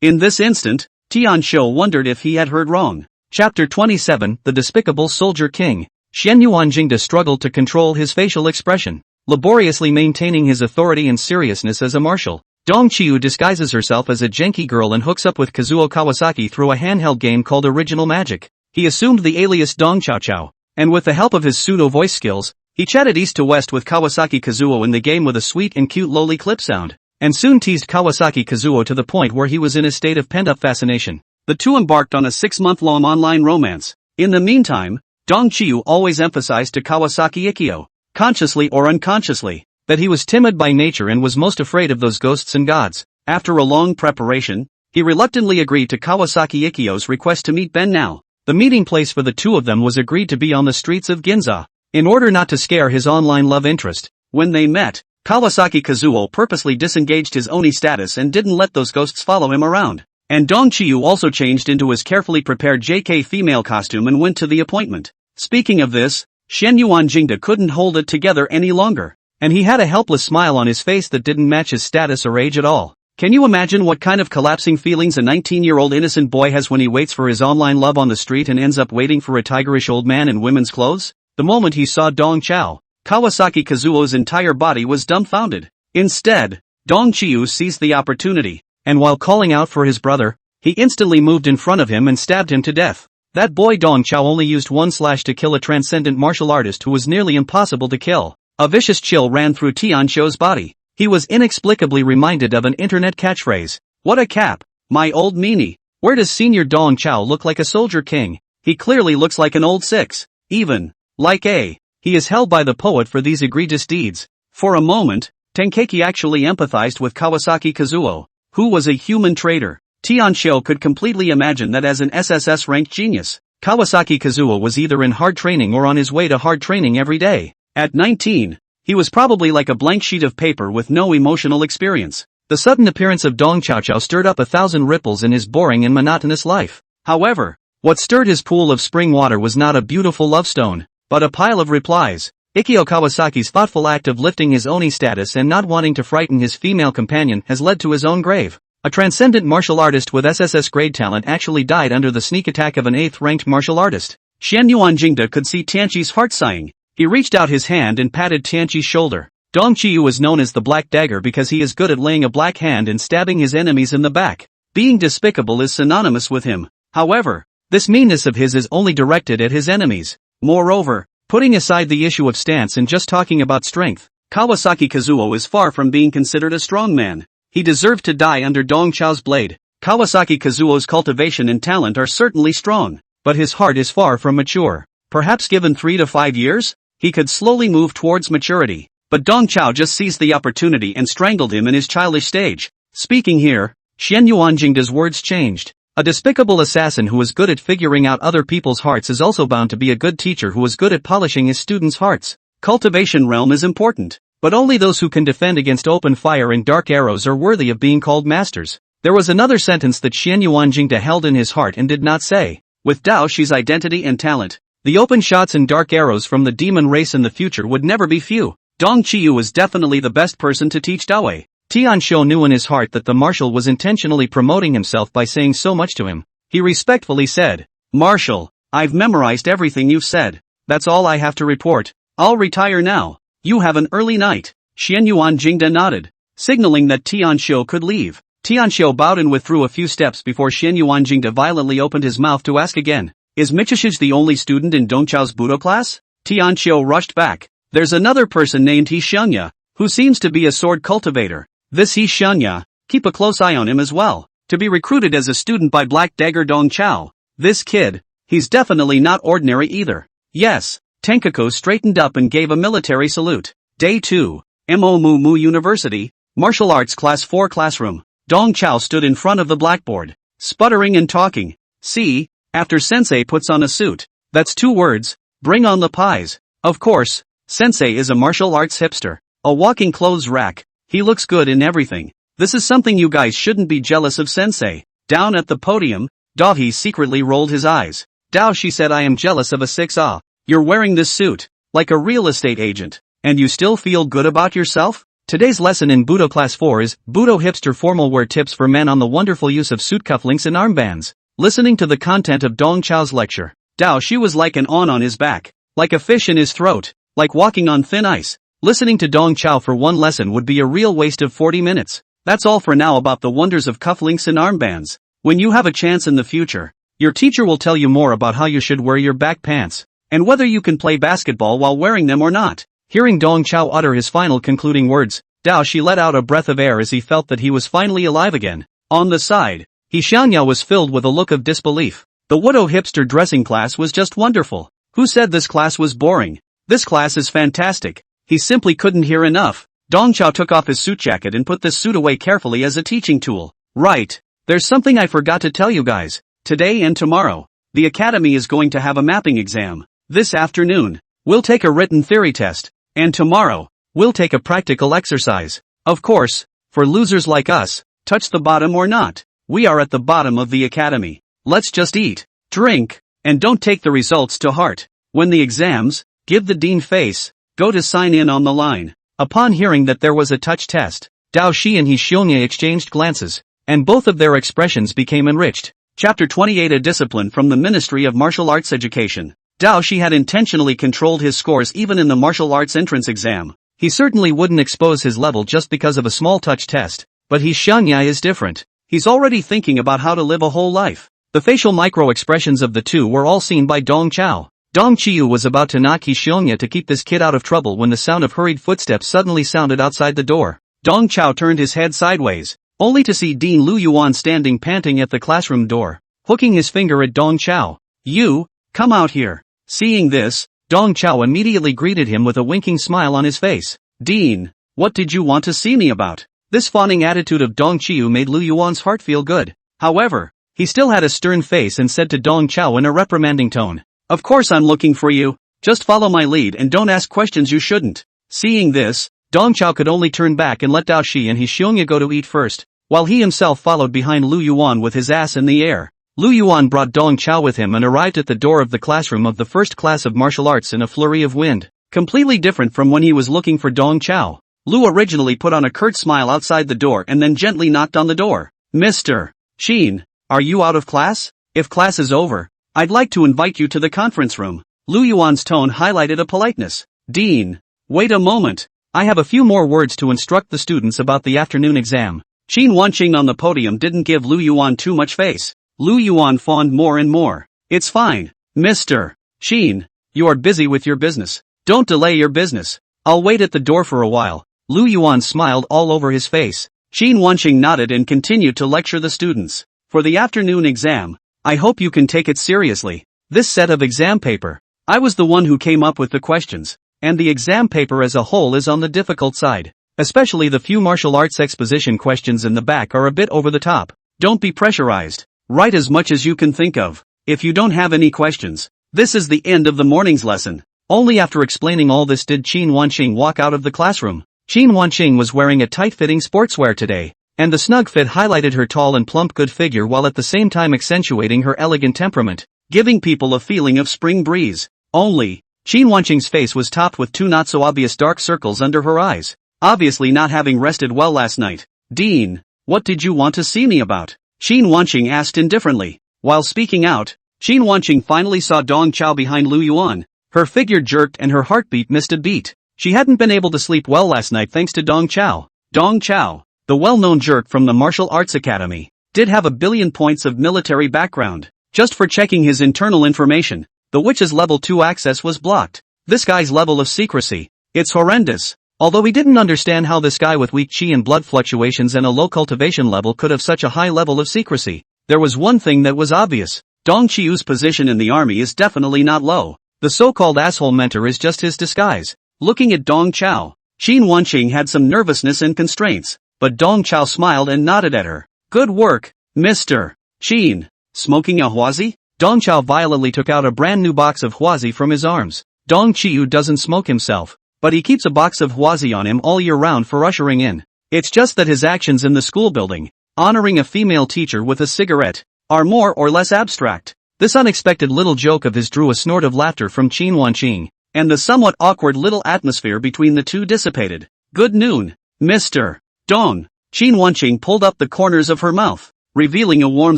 In this instant, Tianxiu wondered if he had heard wrong. Chapter 27, The Despicable Soldier King. Xian Yuanjingda struggled to control his facial expression, laboriously maintaining his authority and seriousness as a marshal. Dong Qiu disguises herself as a janky girl and hooks up with Kazuo Kawasaki through a handheld game called Original Magic. He assumed the alias Dong Chao Chao, and with the help of his pseudo-voice skills, he chatted east to west with Kawasaki Kazuo in the game with a sweet and cute lowly clip sound, and soon teased Kawasaki Kazuo to the point where he was in a state of pent-up fascination. The two embarked on a 6-month-long online romance. In the meantime, Dong Qiu always emphasized to Kawasaki Ikkyo, consciously or unconsciously, that he was timid by nature and was most afraid of those ghosts and gods. After a long preparation, he reluctantly agreed to Kawasaki Ikkyo's request to meet Ben Now. The meeting place for the two of them was agreed to be on the streets of Ginza, in order not to scare his online love interest. When they met, Kawasaki Kazuo purposely disengaged his Oni status and didn't let those ghosts follow him around. And Dong Qiu also changed into his carefully prepared JK female costume and went to the appointment. Speaking of this, Xian Yuanjingda couldn't hold it together any longer, and he had a helpless smile on his face that didn't match his status or age at all. Can you imagine what kind of collapsing feelings a 19-year-old innocent boy has when he waits for his online love on the street and ends up waiting for a tigerish old man in women's clothes? The moment he saw Dong Chao, Kawasaki Kazuo's entire body was dumbfounded. Instead, Dong Qiu seized the opportunity, and while calling out for his brother, he instantly moved in front of him and stabbed him to death. That boy Dong Chao only used one slash to kill a transcendent martial artist who was nearly impossible to kill. A vicious chill ran through Tianxiu's body. He was inexplicably reminded of an internet catchphrase. What a cap, my old meanie. Where does Senior Dong Chao look like a soldier king? He clearly looks like an old six. Even, like he is held by the poet for these egregious deeds. For a moment, Tenkeki actually empathized with Kawasaki Kazuo, who was a human traitor. Tianxiu could completely imagine that as an SSS-ranked genius, Kawasaki Kazuo was either in hard training or on his way to hard training every day. At 19, he was probably like a blank sheet of paper with no emotional experience. The sudden appearance of Dong Chao Chao stirred up 1,000 ripples in his boring and monotonous life. However, what stirred his pool of spring water was not a beautiful love stone, but a pile of replies. Ikkyo Kawasaki's thoughtful act of lifting his Oni status and not wanting to frighten his female companion has led to his own grave. A transcendent martial artist with SSS grade talent actually died under the sneak attack of an 8th-ranked martial artist. Xian Yuanjingda could see Tianqi's heart sighing. He reached out his hand and patted Tianqi's shoulder. Dong Qiu is known as the Black Dagger because he is good at laying a black hand and stabbing his enemies in the back. Being despicable is synonymous with him. However, this meanness of his is only directed at his enemies. Moreover, putting aside the issue of stance and just talking about strength, Kawasaki Kazuo is far from being considered a strong man. He deserved to die under Dong Chao's blade. Kawasaki Kazuo's cultivation and talent are certainly strong, but his heart is far from mature. Perhaps given 3 to 5 years, he could slowly move towards maturity. But Dong Chao just seized the opportunity and strangled him in his childish stage. Speaking here, Xian Yuanjingda's words changed. A despicable assassin who is good at figuring out other people's hearts is also bound to be a good teacher who is good at polishing his students' hearts. Cultivation realm is important, but only those who can defend against open fire and dark arrows are worthy of being called masters. There was another sentence that Xian Yuanjingda held in his heart and did not say. With Dao Shi's identity and talent, the open shots and dark arrows from the demon race in the future would never be few. Dong Qiu was definitely the best person to teach Dao. Tianxiu knew in his heart that the marshal was intentionally promoting himself by saying so much to him. He respectfully said, "Marshal, I've memorized everything you've said. That's all I have to report. I'll retire now. You have an early night." Xian Yuanjingda nodded, signaling that Tianxiu could leave. Tianxiu bowed and withdrew a few steps before Xian Yuanjingda violently opened his mouth to ask again, "Is Michishij the only student in Dong Chao's Budo class?" Tianxiu rushed back. "There's another person named He Xianya, who seems to be a sword cultivator. This He Xianya, keep a close eye on him as well. To be recruited as a student by Black Dagger Dong Chao. This kid, he's definitely not ordinary either." "Yes." Tenkako straightened up and gave a military salute. Day 2, Mo Mu Mu University, Martial Arts Class 4 classroom. Dong Chao stood in front of the blackboard, sputtering and talking. "See, after Sensei puts on a suit, that's 2 words, bring on the pies." Of course, Sensei is a martial arts hipster. A walking clothes rack. He looks good in everything. This is something you guys shouldn't be jealous of sensei. Down at the podium, Dahi secretly rolled his eyes. Dao, she said, I am jealous of a 6A. You're wearing this suit, like a real estate agent, and you still feel good about yourself? Today's lesson in Budo Class 4 is Budo Hipster Formal Wear Tips for Men on the wonderful use of suit cufflinks and armbands. Listening to the content of Dong Chao's lecture, Dao Shi was like an on his back, like a fish in his throat, like walking on thin ice. Listening to Dong Chao for one lesson would be a real waste of 40 minutes. That's all for now about the wonders of cufflinks and armbands. When you have a chance in the future, your teacher will tell you more about how you should wear your back pants, and whether you can play basketball while wearing them or not. Hearing Dong Chao utter his final concluding words, Dao Shi let out a breath of air as he felt that he was finally alive again. On the side, He Xiangya was filled with a look of disbelief. The Wudo hipster dressing class was just wonderful. Who said this class was boring? This class is fantastic. He simply couldn't hear enough. Dong Chao took off his suit jacket and put this suit away carefully as a teaching tool. Right. There's something I forgot to tell you guys. Today and tomorrow, the academy is going to have a mapping exam. This afternoon, we'll take a written theory test. And tomorrow, we'll take a practical exercise. Of course, for losers like us, touch the bottom or not, we are at the bottom of the academy. Let's just eat, drink, and don't take the results to heart. When the exams, give the dean face, go to sign in on the line. Upon hearing that there was a touch test, Dao Shi and He Xiongye exchanged glances, and both of their expressions became enriched. Chapter 28, A Discipline from the Ministry of Martial Arts Education. Dao Shi had intentionally controlled his scores even in the martial arts entrance exam. He certainly wouldn't expose his level just because of a small touch test, but He Xiongye is different. He's already thinking about how to live a whole life. The facial micro-expressions of the two were all seen by Dong Chao. Dong Qiu was about to knock He Xiongye to keep this kid out of trouble when the sound of hurried footsteps suddenly sounded outside the door. Dong Chao turned his head sideways, only to see Dean Lu Yuan standing panting at the classroom door, hooking his finger at Dong Chao. You, come out here. Seeing this, Dong Chao immediately greeted him with a winking smile on his face. Dean, what did you want to see me about? This fawning attitude of Dong Qiu made Lu Yuan's heart feel good. However, he still had a stern face and said to Dong Chao in a reprimanding tone, Of course I'm looking for you. Just follow my lead and don't ask questions you shouldn't. Seeing this, Dong Chao could only turn back and let Dao Shi and He Xiongye go to eat first, while he himself followed behind Lu Yuan with his ass in the air. Lu Yuan brought Dong Chao with him and arrived at the door of the classroom of the first class of martial arts in a flurry of wind. Completely different from when he was looking for Dong Chao. Lu originally put on a curt smile outside the door and then gently knocked on the door. Mr. Sheen, are you out of class? If class is over, I'd like to invite you to the conference room. Lu Yuan's tone highlighted a politeness. Dean, wait a moment. I have a few more words to instruct the students about the afternoon exam. Qin Wanqing on the podium didn't give Lu Yuan too much face. Lu Yuan fawned more and more. It's fine, Mr. Sheen. You are busy with your business. Don't delay your business. I'll wait at the door for a while. Lu Yuan smiled all over his face. Qin Wanqing nodded and continued to lecture the students. For the afternoon exam, I hope you can take it seriously. This set of exam paper, I was the one who came up with the questions, and the exam paper as a whole is on the difficult side. Especially the few martial arts exposition questions in the back are a bit over the top. Don't be pressurized. Write as much as you can think of. If you don't have any questions, this is the end of the morning's lesson. Only after explaining all this did Qin Wanqing walk out of the classroom. Qin Wanqing was wearing a tight-fitting sportswear today, and the snug fit highlighted her tall and plump good figure while at the same time accentuating her elegant temperament, giving people a feeling of spring breeze. Only, Qin Wanqing's face was topped with two not-so-obvious dark circles under her eyes, obviously not having rested well last night. Dean, what did you want to see me about? Qin Wanqing asked indifferently. While speaking out, Qin Wanqing finally saw Dong Chao behind Lu Yuan. Her figure jerked and her heartbeat missed a beat. She hadn't been able to sleep well last night thanks to Dong Chao. Dong Chao, the well-known jerk from the Martial Arts Academy, did have a billion points of military background. Just for checking his internal information, the witch's level 2 access was blocked. This guy's level of secrecy, it's horrendous. Although he didn't understand how this guy with weak chi and blood fluctuations and a low cultivation level could have such a high level of secrecy, there was one thing that was obvious. Dong Qiu's position in the army is definitely not low. The so-called asshole mentor is just his disguise. Looking at Dong Chao, Qin Wanqing had some nervousness and constraints, but Dong Chao smiled and nodded at her. Good work, Mr. Qin. Smoking a Huazi? Dong Chao violently took out a brand new box of Huazi from his arms. Dong Qiu doesn't smoke himself. but he keeps a box of huazi on him all year round for ushering in. It's just that his actions in the school building, honoring a female teacher with a cigarette, are more or less abstract. This unexpected little joke of his drew a snort of laughter from Qin Wanqing, and the somewhat awkward little atmosphere between the two dissipated. Good noon, Mr. Dong. Qin Wanqing pulled up the corners of her mouth, revealing a warm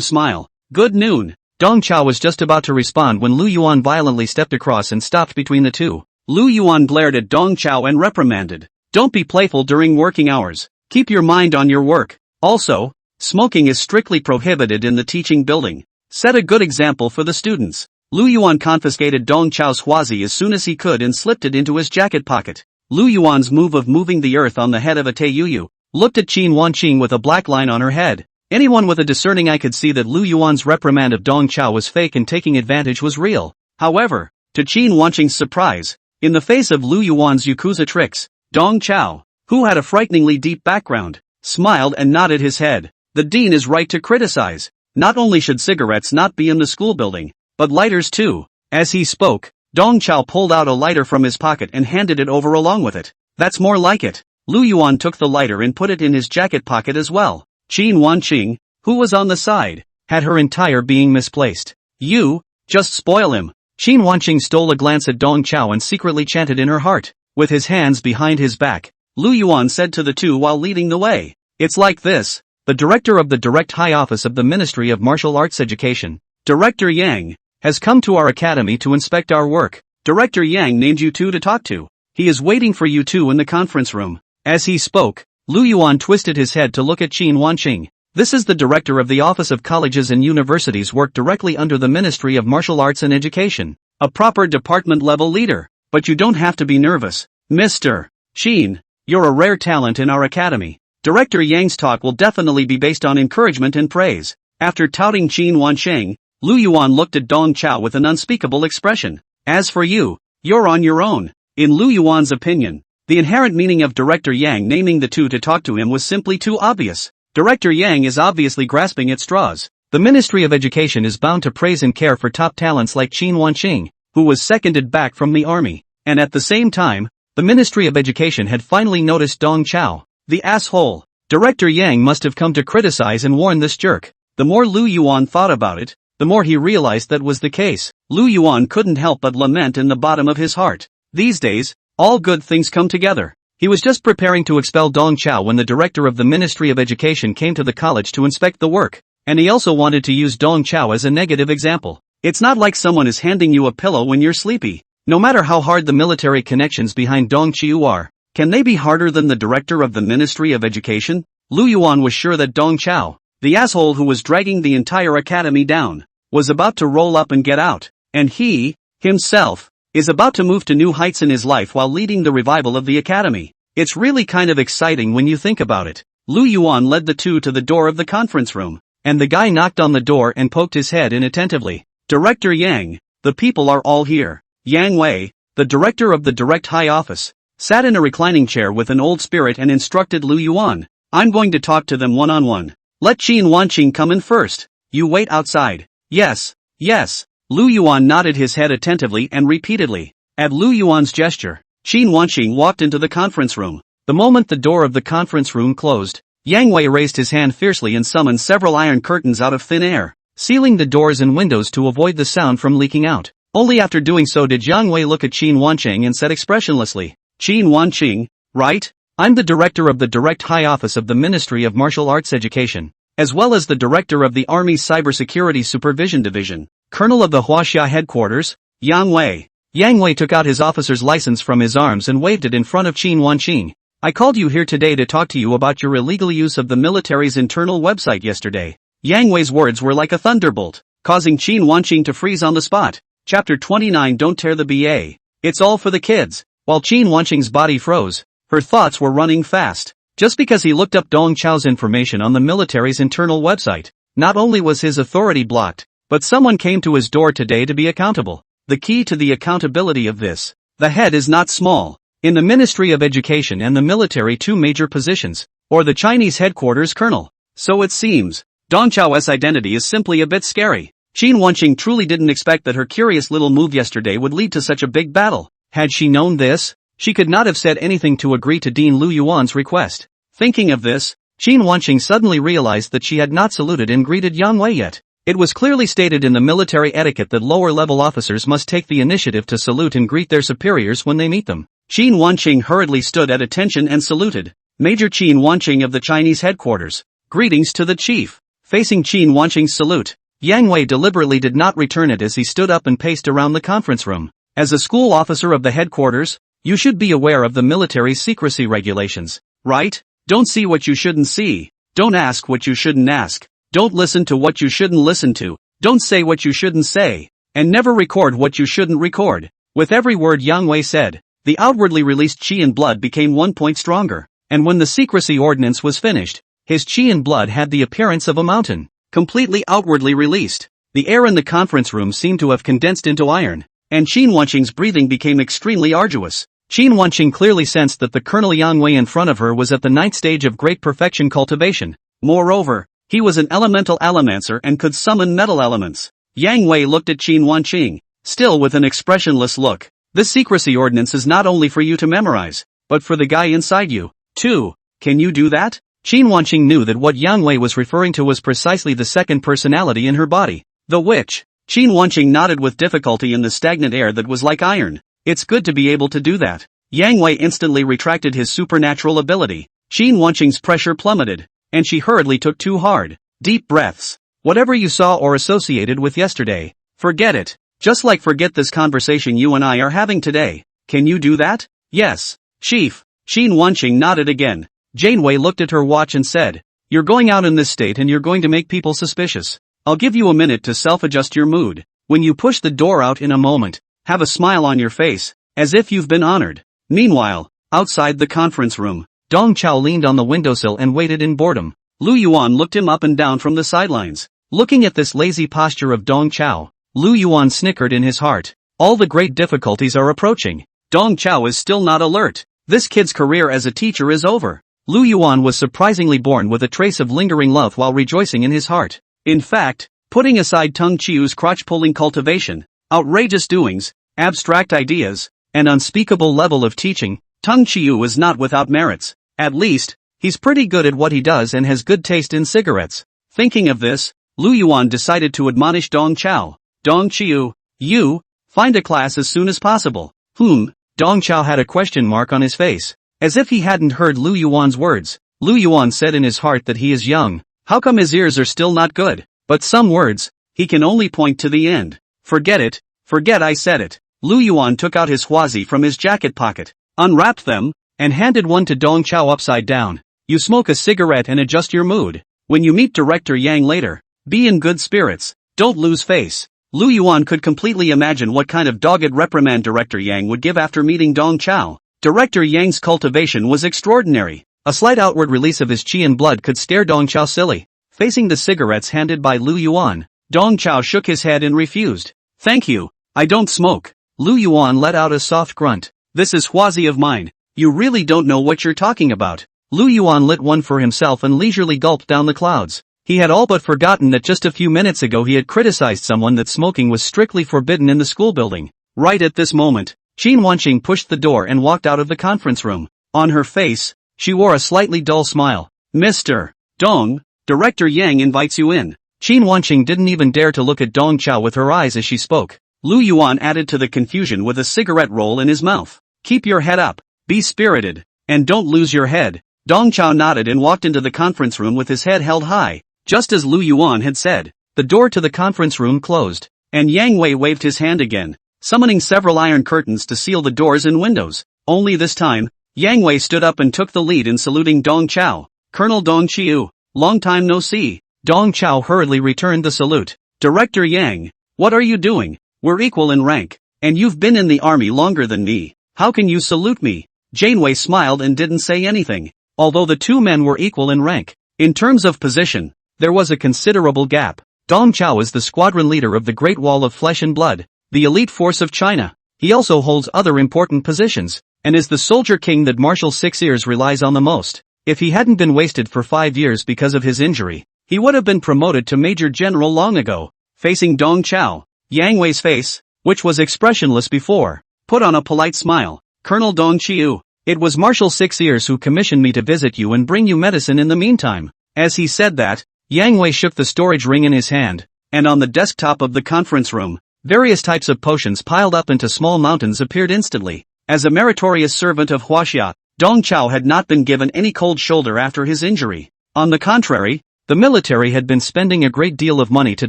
smile. Good noon. Dong Chao was just about to respond when Lu Yuan violently stepped across and stopped between the two. Lu Yuan glared at Dong Chao and reprimanded. Don't be playful during working hours. Keep your mind on your work. Also, smoking is strictly prohibited in the teaching building. Set a good example for the students. Lu Yuan confiscated Dong Chao's huazi as soon as he could and slipped it into his jacket pocket. Lu Yuan's move of moving the earth on the head of a Taiyuyu looked at Qin Wanqing with a black line on her head. Anyone with a discerning eye could see that Lu Yuan's reprimand of Dong Chao was fake and taking advantage was real. However, to Qin Wanqing's surprise, in the face of Lu Yuan's Yakuza tricks, Dong Chao, who had a frighteningly deep background, smiled and nodded his head. The dean is right to criticize. Not only should cigarettes not be in the school building, but lighters too. As he spoke, Dong Chao pulled out a lighter from his pocket and handed it over along with it. That's more like it. Lu Yuan took the lighter and put it in his jacket pocket as well. Qin Wanqing, who was on the side, had her entire being misplaced. You, just spoil him. Qin Wanqing stole a glance at Dong Chao and secretly chanted in her heart. With his hands behind his back, Lu Yuan said to the two while leading the way. It's like this. The director of the Direct High Office of the Ministry of Martial Arts Education, Director Yang, has come to our academy to inspect our work. Director Yang named you two to talk to. He is waiting for you two in the conference room. As he spoke, Lu Yuan twisted his head to look at Qin Wanqing. This is the director of the Office of Colleges and Universities, work directly under the Ministry of Martial Arts and Education. A proper department-level leader. But you don't have to be nervous. Mr. Qin, you're a rare talent in our academy. Director Yang's talk will definitely be based on encouragement and praise. After touting Qin Wanqing, Lu Yuan looked at Dong Chao with an unspeakable expression. As for you, you're on your own. In Lu Yuan's opinion, the inherent meaning of Director Yang naming the two to talk to him was simply too obvious. Director Yang is obviously grasping at straws. The Ministry of Education is bound to praise and care for top talents like Qin Wanqing, who was seconded back from the army. And at the same time, the Ministry of Education had finally noticed Dong Chao. The asshole. Director Yang must have come to criticize and warn this jerk. The more Lu Yuan thought about it, the more he realized that was the case. Lu Yuan couldn't help but lament in the bottom of his heart. These days, all good things come together. He was just preparing to expel Dong Chao when the director of the Ministry of Education came to the college to inspect the work, and he also wanted to use Dong Chao as a negative example. It's not like someone is handing you a pillow when you're sleepy. No matter how hard the military connections behind Dong Chiu are, can they be harder than the director of the Ministry of Education? Lu Yuan was sure that Dong Chao, the asshole who was dragging the entire academy down, was about to roll up and get out, and he, himself, is about to move to new heights in his life while leading the revival of the academy. It's really kind of exciting when you think about it. Lu Yuan led the two to the door of the conference room, and the guy knocked on the door and poked his head in attentively. Director Yang, the people are all here. Yang Wei, the director of the Direct High Office, sat in a reclining chair with an old spirit and instructed Lu Yuan. I'm going to talk to them one-on-one. Let Qin Wanqing come in first. You wait outside. Yes, yes. Lu Yuan nodded his head attentively and repeatedly. At Lu Yuan's gesture, Qin Wanqing walked into the conference room. The moment the door of the conference room closed, Yang Wei raised his hand fiercely and summoned several iron curtains out of thin air, sealing the doors and windows to avoid the sound from leaking out. Only after doing so did Yang Wei look at Qin Wanqing and said expressionlessly, Qin Wanqing, right? I'm the director of the Direct High Office of the Ministry of Martial Arts Education, as well as the director of the Army's Cybersecurity Supervision Division, colonel of the Huaxia headquarters, Yang Wei. Yang Wei took out his officer's license from his arms and waved it in front of Qin Wanqing. I called you here today to talk to you about your illegal use of the military's internal website yesterday. Yang Wei's words were like a thunderbolt, causing Qin Wanqing to freeze on the spot. Chapter 29. Don't tear the BA. It's all for the kids. While Qin Wanqing's body froze, her thoughts were running fast. Just because he looked up Dong Chao's information on the military's internal website, not only was his authority blocked, but someone came to his door today to be accountable. The key to the accountability of this. The head is not small. In the Ministry of Education and the military, two major positions, or the Chinese headquarters colonel. So it seems, Dong Chao's identity is simply a bit scary. Qin Wanqing truly didn't expect that her curious little move yesterday would lead to such a big battle. Had she known this, She could not have said anything to agree to Dean Lu Yuan's request. Thinking of this, Qin Wanqing suddenly realized that she had not saluted and greeted Yang Wei yet. It was clearly stated in the military etiquette that lower-level officers must take the initiative to salute and greet their superiors when they meet them. Qin Wanqing hurriedly stood at attention and saluted. Major Qin Wanqing of the Chinese headquarters. Greetings to the chief. Facing Qin Wanqing's salute, Yang Wei deliberately did not return it as he stood up and paced around the conference room. As a school officer of the headquarters, you should be aware of the military's secrecy regulations, right? Don't see what you shouldn't see. Don't ask what you shouldn't ask. Don't listen to what you shouldn't listen to. Don't say what you shouldn't say. And never record what you shouldn't record. With every word Yang Wei said, the outwardly released qi and blood became 1 point stronger. And when the secrecy ordinance was finished, his qi and blood had the appearance of a mountain, completely outwardly released. The air in the conference room seemed to have condensed into iron, and Qin Wanqing's breathing became extremely arduous. Qin Wanqing clearly sensed that the Colonel Yang Wei in front of her was at the 9th stage of great perfection cultivation. Moreover, he was an elemental allomancer and could summon metal elements. Yang Wei looked at Qin Wanqing, still with an expressionless look. This secrecy ordinance is not only for you to memorize, but for the guy inside you, too. Can you do that? Qin Wanqing knew that what Yang Wei was referring to was precisely the second personality in her body, the witch. Qin Wanqing nodded with difficulty in the stagnant air that was like iron. It's good to be able to do that. Yang Wei instantly retracted his supernatural ability. Qin Wanqing's pressure plummeted, and she hurriedly took 2 hard, deep breaths. Whatever you saw or associated with yesterday, forget it. Just like forget this conversation you and I are having today. Can you do that? Yes, Chief. Qin Wanqing nodded again. Janeway looked at her watch and said, you're going out in this state and you're going to make people suspicious. I'll give you a minute to self-adjust your mood. When you push the door out in a moment, have a smile on your face, as if you've been honored. Meanwhile, outside the conference room, Dong Chao leaned on the windowsill and waited in boredom. Lu Yuan looked him up and down from the sidelines. Looking at this lazy posture of Dong Chao, Lu Yuan snickered in his heart. All the great difficulties are approaching. Dong Chao is still not alert. This kid's career as a teacher is over. Lu Yuan was surprisingly born with a trace of lingering love while rejoicing in his heart. In fact, putting aside Tung Chiu's crotch-pulling cultivation, outrageous doings, abstract ideas, and unspeakable level of teaching, Tung Chiu is not without merits. At least, he's pretty good at what he does and has good taste in cigarettes. Thinking of this, Lu Yuan decided to admonish Dong Chao. Dong Chiu, you, find a class as soon as possible. Dong Chao had a question mark on his face. As if he hadn't heard Lu Yuan's words, Lu Yuan said in his heart that he is young. How come his ears are still not good? But some words, he can only point to the end. Forget it, forget I said it. Lu Yuan took out his huazi from his jacket pocket, unwrapped them, and handed one to Dong Chao upside down. You smoke a cigarette and adjust your mood. When you meet Director Yang later, be in good spirits, don't lose face. Lu Yuan could completely imagine what kind of dogged reprimand Director Yang would give after meeting Dong Chao. Director Yang's cultivation was extraordinary. A slight outward release of his qi and blood could stare Dong Chao silly. Facing the cigarettes handed by Lu Yuan, Dong Chao shook his head and refused. Thank you, I don't smoke. Lu Yuan let out a soft grunt. This is huazi of mine. You really don't know what you're talking about. Lu Yuan lit one for himself and leisurely gulped down the clouds. He had all but forgotten that just a few minutes ago he had criticized someone that smoking was strictly forbidden in the school building. Right at this moment, Qin Wanqing pushed the door and walked out of the conference room. On her face, she wore a slightly dull smile. Mr. Dong, Director Yang invites you in. Qin Wanqing didn't even dare to look at Dong Chao with her eyes as she spoke. Lu Yuan added to the confusion with a cigarette roll in his mouth. Keep your head up, be spirited, and don't lose your head. Dong Chao nodded and walked into the conference room with his head held high. Just as Lu Yuan had said, the door to the conference room closed, and Yang Wei waved his hand again, summoning several iron curtains to seal the doors and windows. Only this time, Yang Wei stood up and took the lead in saluting Dong Chao. Colonel Dong Chiu, long time no see. Dong Chao hurriedly returned the salute. Director Yang, what are you doing? We're equal in rank, and you've been in the army longer than me. How can you salute me? Janeway smiled and didn't say anything. Although the two men were equal in rank, in terms of position, there was a considerable gap. Dong Chao is the squadron leader of the Great Wall of Flesh and Blood, the elite force of China. He also holds other important positions, and is the soldier king that Marshal Six Ears relies on the most. If he hadn't been wasted for 5 years because of his injury, he would have been promoted to Major General long ago. Facing Dong Chao, Yang Wei's face, which was expressionless before, put on a polite smile. Colonel Dong Chiu. It was Marshal Six Ears who commissioned me to visit you and bring you medicine in the meantime. As he said that, Yang Wei shook the storage ring in his hand, and on the desktop of the conference room, various types of potions piled up into small mountains appeared instantly. As a meritorious servant of Huaxia, Dong Chao had not been given any cold shoulder after his injury. On the contrary, the military had been spending a great deal of money to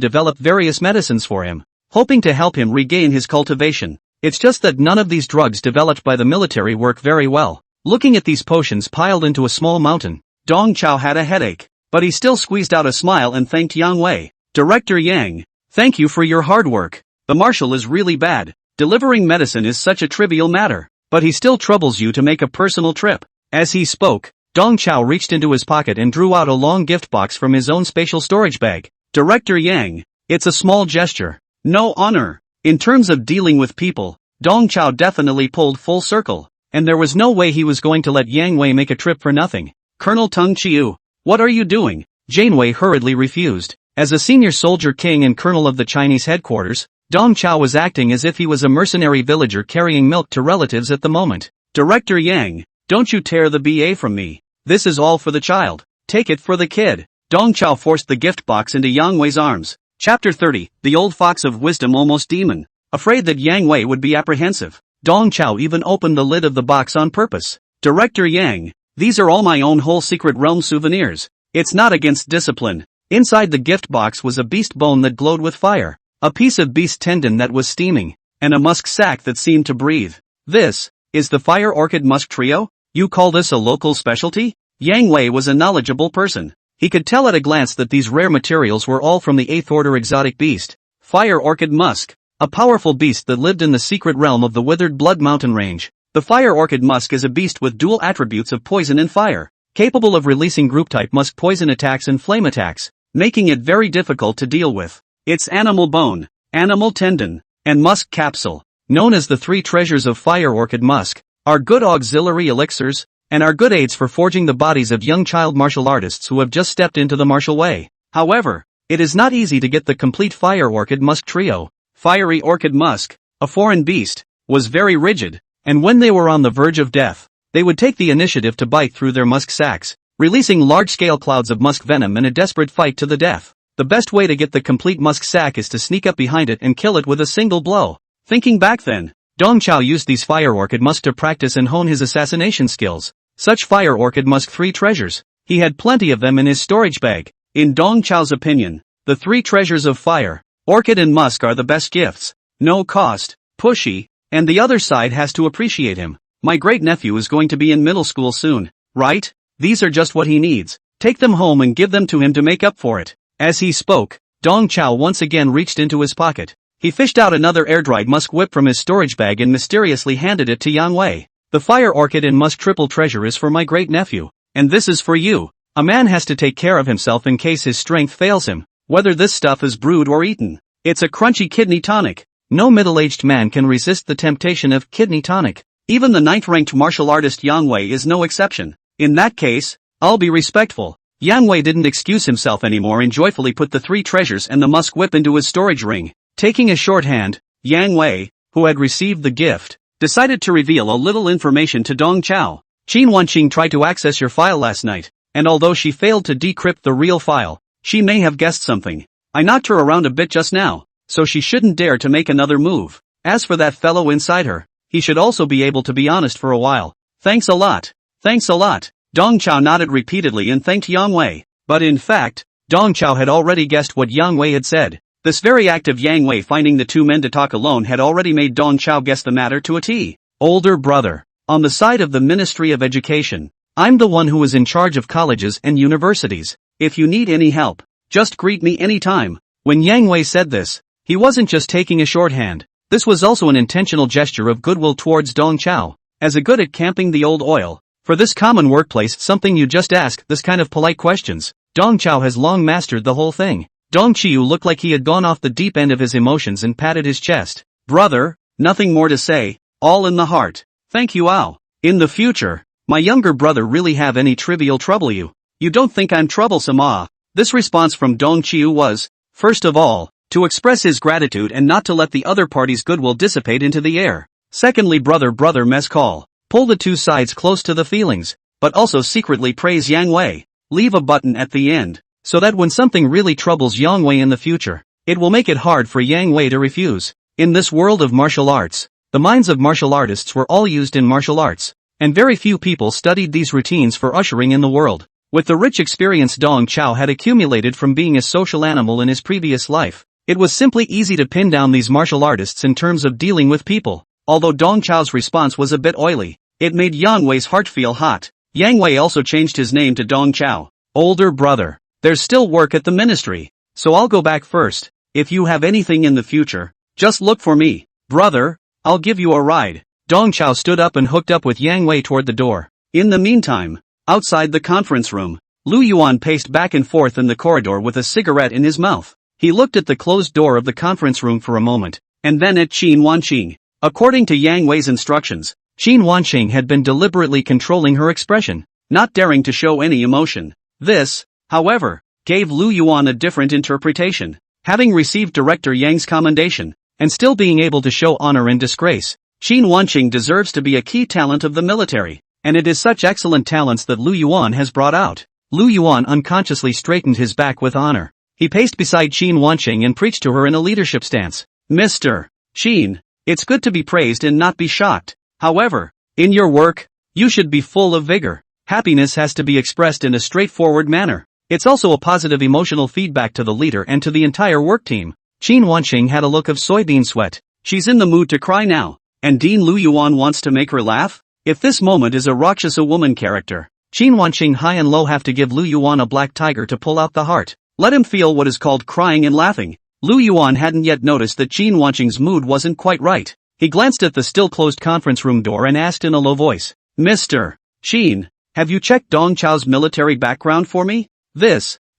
develop various medicines for him, hoping to help him regain his cultivation. It's just that none of these drugs developed by the military work very well. Looking at these potions piled into a small mountain, Dong Chao had a headache, but he still squeezed out a smile and thanked Yang Wei. Director Yang, thank you for your hard work. The marshal is really bad. Delivering medicine is such a trivial matter, but he still troubles you to make a personal trip. As he spoke, Dong Chao reached into his pocket and drew out a long gift box from his own spatial storage bag. Director Yang, it's a small gesture. No honor. In terms of dealing with people, Dong Chao definitely pulled full circle, and there was no way he was going to let Yang Wei make a trip for nothing. Colonel Tung Chiu, what are you doing? Janeway hurriedly refused. As a senior soldier king and colonel of the Chinese headquarters, Dong Chao was acting as if he was a mercenary villager carrying milk to relatives at the moment. Director Yang, don't you tear the BA from me. This is all for the child. Take it for the kid. Dong Chao forced the gift box into Yang Wei's arms. Chapter 30, The Old Fox of Wisdom Almost Demon. Afraid that Yang Wei would be apprehensive, Dong Chao even opened the lid of the box on purpose. Director Yang, these are all my own whole secret realm souvenirs. It's not against discipline. Inside the gift box was a beast bone that glowed with fire, a piece of beast tendon that was steaming, and a musk sac that seemed to breathe. This is the Fire Orchid Musk Trio? You call this a local specialty? Yang Wei was a knowledgeable person. He could tell at a glance that these rare materials were all from the 8th order exotic beast, Fire Orchid Musk, a powerful beast that lived in the secret realm of the Withered Blood Mountain Range. The Fire Orchid Musk is a beast with dual attributes of poison and fire, capable of releasing group-type musk poison attacks and flame attacks, making it very difficult to deal with. Its animal bone, animal tendon, and musk capsule, known as the 3 treasures of Fire Orchid Musk, are good auxiliary elixirs, and are good aids for forging the bodies of young child martial artists who have just stepped into the martial way. However, it is not easy to get the complete Fire Orchid Musk trio. Fiery Orchid Musk, a foreign beast, was very rigid, and when they were on the verge of death, they would take the initiative to bite through their musk sacs, releasing large-scale clouds of musk venom in a desperate fight to the death. The best way to get the complete musk sac is to sneak up behind it and kill it with a single blow. Thinking back then, Dong Chao used these Fire Orchid Musk to practice and hone his assassination skills. Such Fire Orchid Musk 3 treasures, he had plenty of them in his storage bag. In Dong Chao's opinion, the 3 treasures of Fire, Orchid and Musk are the best gifts. No cost, pushy, and the other side has to appreciate him. My great-nephew is going to be in middle school soon, right? These are just what he needs. Take them home and give them to him to make up for it. As he spoke, Dong Chao once again reached into his pocket. He fished out another air-dried musk whip from his storage bag and mysteriously handed it to Yang Wei. The Fire Orchid and Musk triple treasure is for my great-nephew, and this is for you. A man has to take care of himself in case his strength fails him, whether this stuff is brewed or eaten. It's a crunchy kidney tonic. No middle-aged man can resist the temptation of kidney tonic. Even the 9th-ranked martial artist Yang Wei is no exception. In that case, I'll be respectful. Yang Wei didn't excuse himself anymore and joyfully put the 3 treasures and the musk whip into his storage ring. Taking a shorthand, Yang Wei, who had received the gift, decided to reveal a little information to Dong Chao. Qin Wanqing tried to access your file last night, and although she failed to decrypt the real file, she may have guessed something. I knocked her around a bit just now, so she shouldn't dare to make another move. As for that fellow inside her, he should also be able to be honest for a while. Thanks a lot. Thanks a lot. Dong Chao nodded repeatedly and thanked Yang Wei. But in fact, Dong Chao had already guessed what Yang Wei had said. This very act of Yang Wei finding the 2 men to talk alone had already made Dong Chao guess the matter to a T. Older brother. On the side of the Ministry of Education, I'm the one who is in charge of colleges and universities. If you need any help, just greet me anytime. When Yang Wei said this, he wasn't just taking a shorthand. This was also an intentional gesture of goodwill towards Dong Chao. As a good at camping the old oil, for this common workplace something you just ask this kind of polite questions, Dong Chao has long mastered the whole thing. Dong Chiu looked like he had gone off the deep end of his emotions and patted his chest. Brother, nothing more to say, all in the heart. Thank you Ao. In the future, my younger brother really have any trivial trouble you? You don't think I'm troublesome ah? This response from Dong Chiu was, first of all, to express his gratitude and not to let the other party's goodwill dissipate into the air. Secondly, brother mess call. Pull the two sides close to the feelings, but also secretly praise Yang Wei. Leave a button at the end, so that when something really troubles Yang Wei in the future, it will make it hard for Yang Wei to refuse. In this world of martial arts, the minds of martial artists were all used in martial arts, and very few people studied these routines for ushering in the world. With the rich experience Dong Chao had accumulated from being a social animal in his previous life, it was simply easy to pin down these martial artists in terms of dealing with people. Although Dong Chao's response was a bit oily, it made Yang Wei's heart feel hot. Yang Wei also changed his name to Dong Chao. Older brother, there's still work at the ministry, so I'll go back first. If you have anything in the future, just look for me. Brother, I'll give you a ride. Dong Chao stood up and hooked up with Yang Wei toward the door. In the meantime, outside the conference room, Lu Yuan paced back and forth in the corridor with a cigarette in his mouth. He looked at the closed door of the conference room for a moment, and then at Qin Wanqing. According to Yang Wei's instructions, Qin Wanqing had been deliberately controlling her expression, not daring to show any emotion. This, however, gave Lu Yuan a different interpretation. Having received Director Yang's commendation, and still being able to show honor and disgrace, Qin Wanqing deserves to be a key talent of the military, and it is such excellent talents that Lu Yuan has brought out. Lu Yuan unconsciously straightened his back with honor. He paced beside Qin Wanqing and preached to her in a leadership stance. Mr. Qin, it's good to be praised and not be shocked. However, in your work, you should be full of vigor. Happiness has to be expressed in a straightforward manner. It's also a positive emotional feedback to the leader and to the entire work team. Qin Wanqing had a look of soybean sweat. She's in the mood to cry now, and Dean Lu Yuan wants to make her laugh? If this moment is a Rakshasa woman character, Qin Wanqing high and low have to give Lu Yuan a black tiger to pull out the heart. Let him feel what is called crying and laughing. Lu Yuan hadn't yet noticed that Qin Wanqing's mood wasn't quite right. He glanced at the still closed conference room door and asked in a low voice, Mr. Qin, have you checked Dong Chao's military background for me?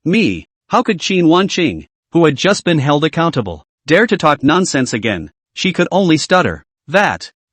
Me. How could Qin Wanqing, who had just been held accountable, dare to talk nonsense again? She could only stutter.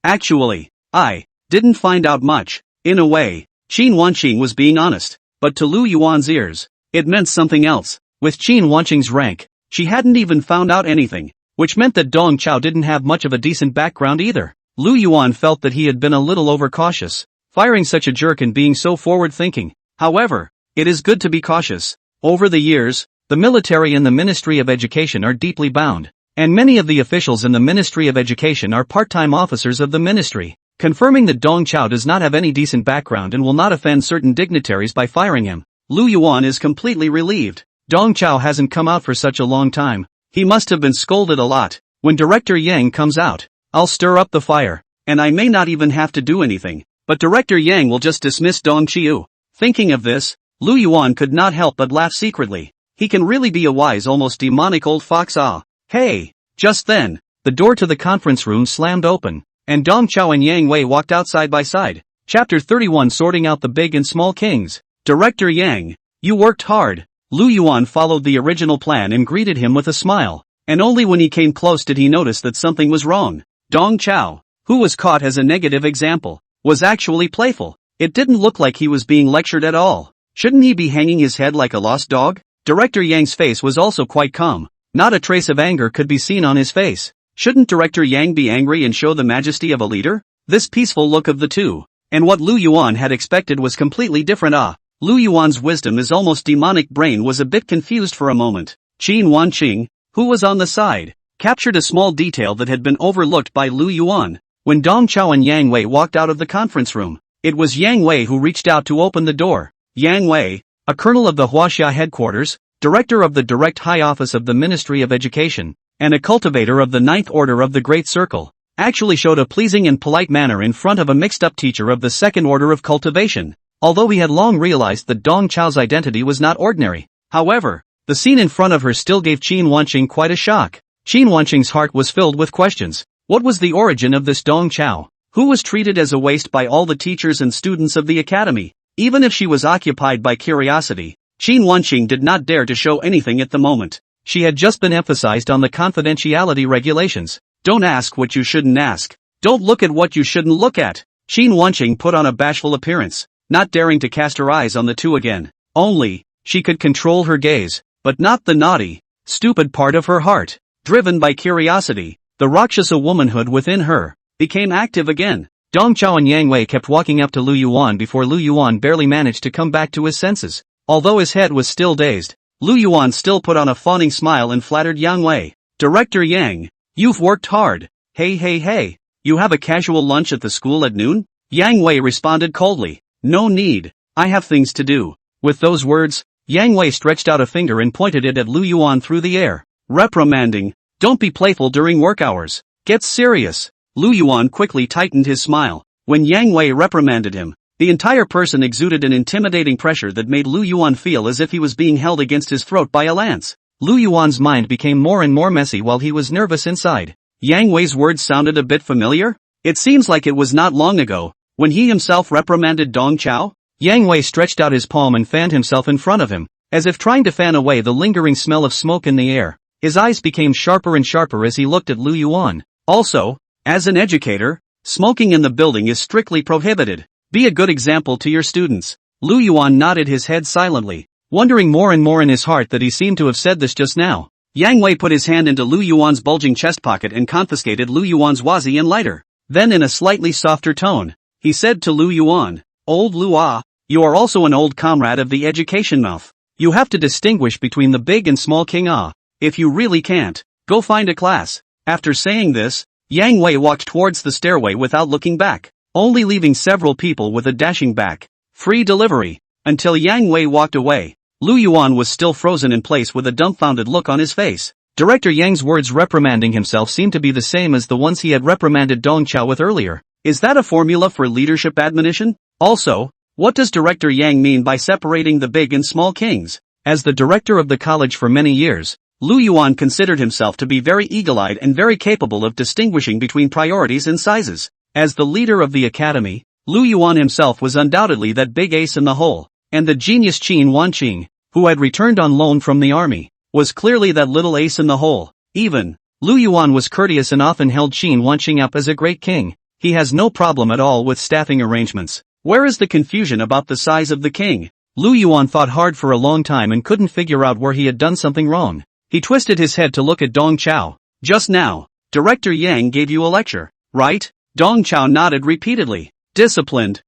Actually, I didn't find out much. In a way, Qin Wanqing was being honest, but to Lu Yuan's ears, it meant something else. With Qin Wanqing's rank, she hadn't even found out anything, which meant that Dong Chao didn't have much of a decent background either. Lu Yuan felt that he had been a little overcautious, firing such a jerk and being so forward-thinking. However, it is good to be cautious. Over the years, the military and the Ministry of Education are deeply bound, and many of the officials in the Ministry of Education are part-time officers of the ministry. Confirming that Dong Chao does not have any decent background and will not offend certain dignitaries by firing him, Lu Yuan is completely relieved. Dong Chao hasn't come out for such a long time. He must have been scolded a lot. When Director Yang comes out, I'll stir up the fire, and I may not even have to do anything, but Director Yang will just dismiss Dong Qiu. Thinking of this, Lu Yuan could not help but laugh secretly. He can really be a wise, almost demonic old fox. Hey! Just then, the door to the conference room slammed open, and Dong Chao and Yang Wei walked out side by side. Chapter 31, Sorting Out the Big and Small Kings. Director Yang, you worked hard. Lu Yuan followed the original plan and greeted him with a smile, and only when he came close did he notice that something was wrong. Dong Chao, who was caught as a negative example, was actually playful. It didn't look like he was being lectured at all. Shouldn't he be hanging his head like a lost dog? Director Yang's face was also quite calm. Not a trace of anger could be seen on his face. Shouldn't Director Yang be angry and show the majesty of a leader? This peaceful look of the two, and what Lu Yuan had expected was completely different. Lu Yuan's wisdom is almost demonic brain was a bit confused for a moment. Qin Wanqing, who was on the side, captured a small detail that had been overlooked by Lu Yuan. When Dong Chao and Yang Wei walked out of the conference room, it was Yang Wei who reached out to open the door. Yang Wei, a colonel of the Huaxia headquarters, director of the Direct High Office of the Ministry of Education, and a cultivator of the Ninth Order of the Great Circle, actually showed a pleasing and polite manner in front of a mixed-up teacher of the Second Order of Cultivation. Although he had long realized that Dong Chao's identity was not ordinary, however, the scene in front of her still gave Qin Wanqing quite a shock. Qin Wanqing's heart was filled with questions. What was the origin of this Dong Chao, who was treated as a waste by all the teachers and students of the academy? Even if she was occupied by curiosity, Qin Wanqing did not dare to show anything at the moment. She had just been emphasized on the confidentiality regulations. Don't ask what you shouldn't ask. Don't look at what you shouldn't look at. Qin Wanqing put on a bashful appearance, not daring to cast her eyes on the two again. Only, she could control her gaze, but not the naughty, stupid part of her heart. Driven by curiosity, the Rakshasa womanhood within her, became active again. Dong Chao and Yang Wei kept walking up to Lu Yuan before Lu Yuan barely managed to come back to his senses. Although his head was still dazed, Lu Yuan still put on a fawning smile and flattered Yang Wei. Director Yang, you've worked hard. Hey. You have a casual lunch at the school at noon? Yang Wei responded coldly. No need. I have things to do. With those words, Yang Wei stretched out a finger and pointed it at Lu Yuan through the air. Reprimanding. Don't be playful during work hours. Get serious. Lu Yuan quickly tightened his smile. When Yang Wei reprimanded him, the entire person exuded an intimidating pressure that made Lu Yuan feel as if he was being held against his throat by a lance. Lu Yuan's mind became more and more messy while he was nervous inside. Yang Wei's words sounded a bit familiar? It seems like it was not long ago, when he himself reprimanded Dong Chao. Yang Wei stretched out his palm and fanned himself in front of him, as if trying to fan away the lingering smell of smoke in the air. His eyes became sharper and sharper as he looked at Lu Yuan. Also, as an educator, smoking in the building is strictly prohibited. Be a good example to your students. Lu Yuan nodded his head silently, wondering more and more in his heart that he seemed to have said this just now. Yang Wei put his hand into Lu Yuan's bulging chest pocket and confiscated Lu Yuan's wazi and lighter. Then in a slightly softer tone, he said to Lu Yuan, Old Lu, you are also an old comrade of the education mouth. You have to distinguish between the big and small king ah. If you really can't, go find a class. After saying this, Yang Wei walked towards the stairway without looking back, only leaving several people with a dashing back. Free delivery. Until Yang Wei walked away, Lu Yuan was still frozen in place with a dumbfounded look on his face. Director Yang's words reprimanding himself seemed to be the same as the ones he had reprimanded Dong Chao with earlier. Is that a formula for leadership admonition? Also, what does Director Yang mean by separating the big and small kings? As the director of the college for many years, Lu Yuan considered himself to be very eagle-eyed and very capable of distinguishing between priorities and sizes. As the leader of the academy, Lu Yuan himself was undoubtedly that big ace in the hole, and the genius Qin Wanqing, who had returned on loan from the army, was clearly that little ace in the hole. Even, Lu Yuan was courteous and often held Qin Wanqing up as a great king. He has no problem at all with staffing arrangements. Where is the confusion about the size of the king? Lu Yuan thought hard for a long time and couldn't figure out where he had done something wrong. He twisted his head to look at Dong Chao. Just now, Director Yang gave you a lecture, right? Dong Chao nodded repeatedly. Disciplined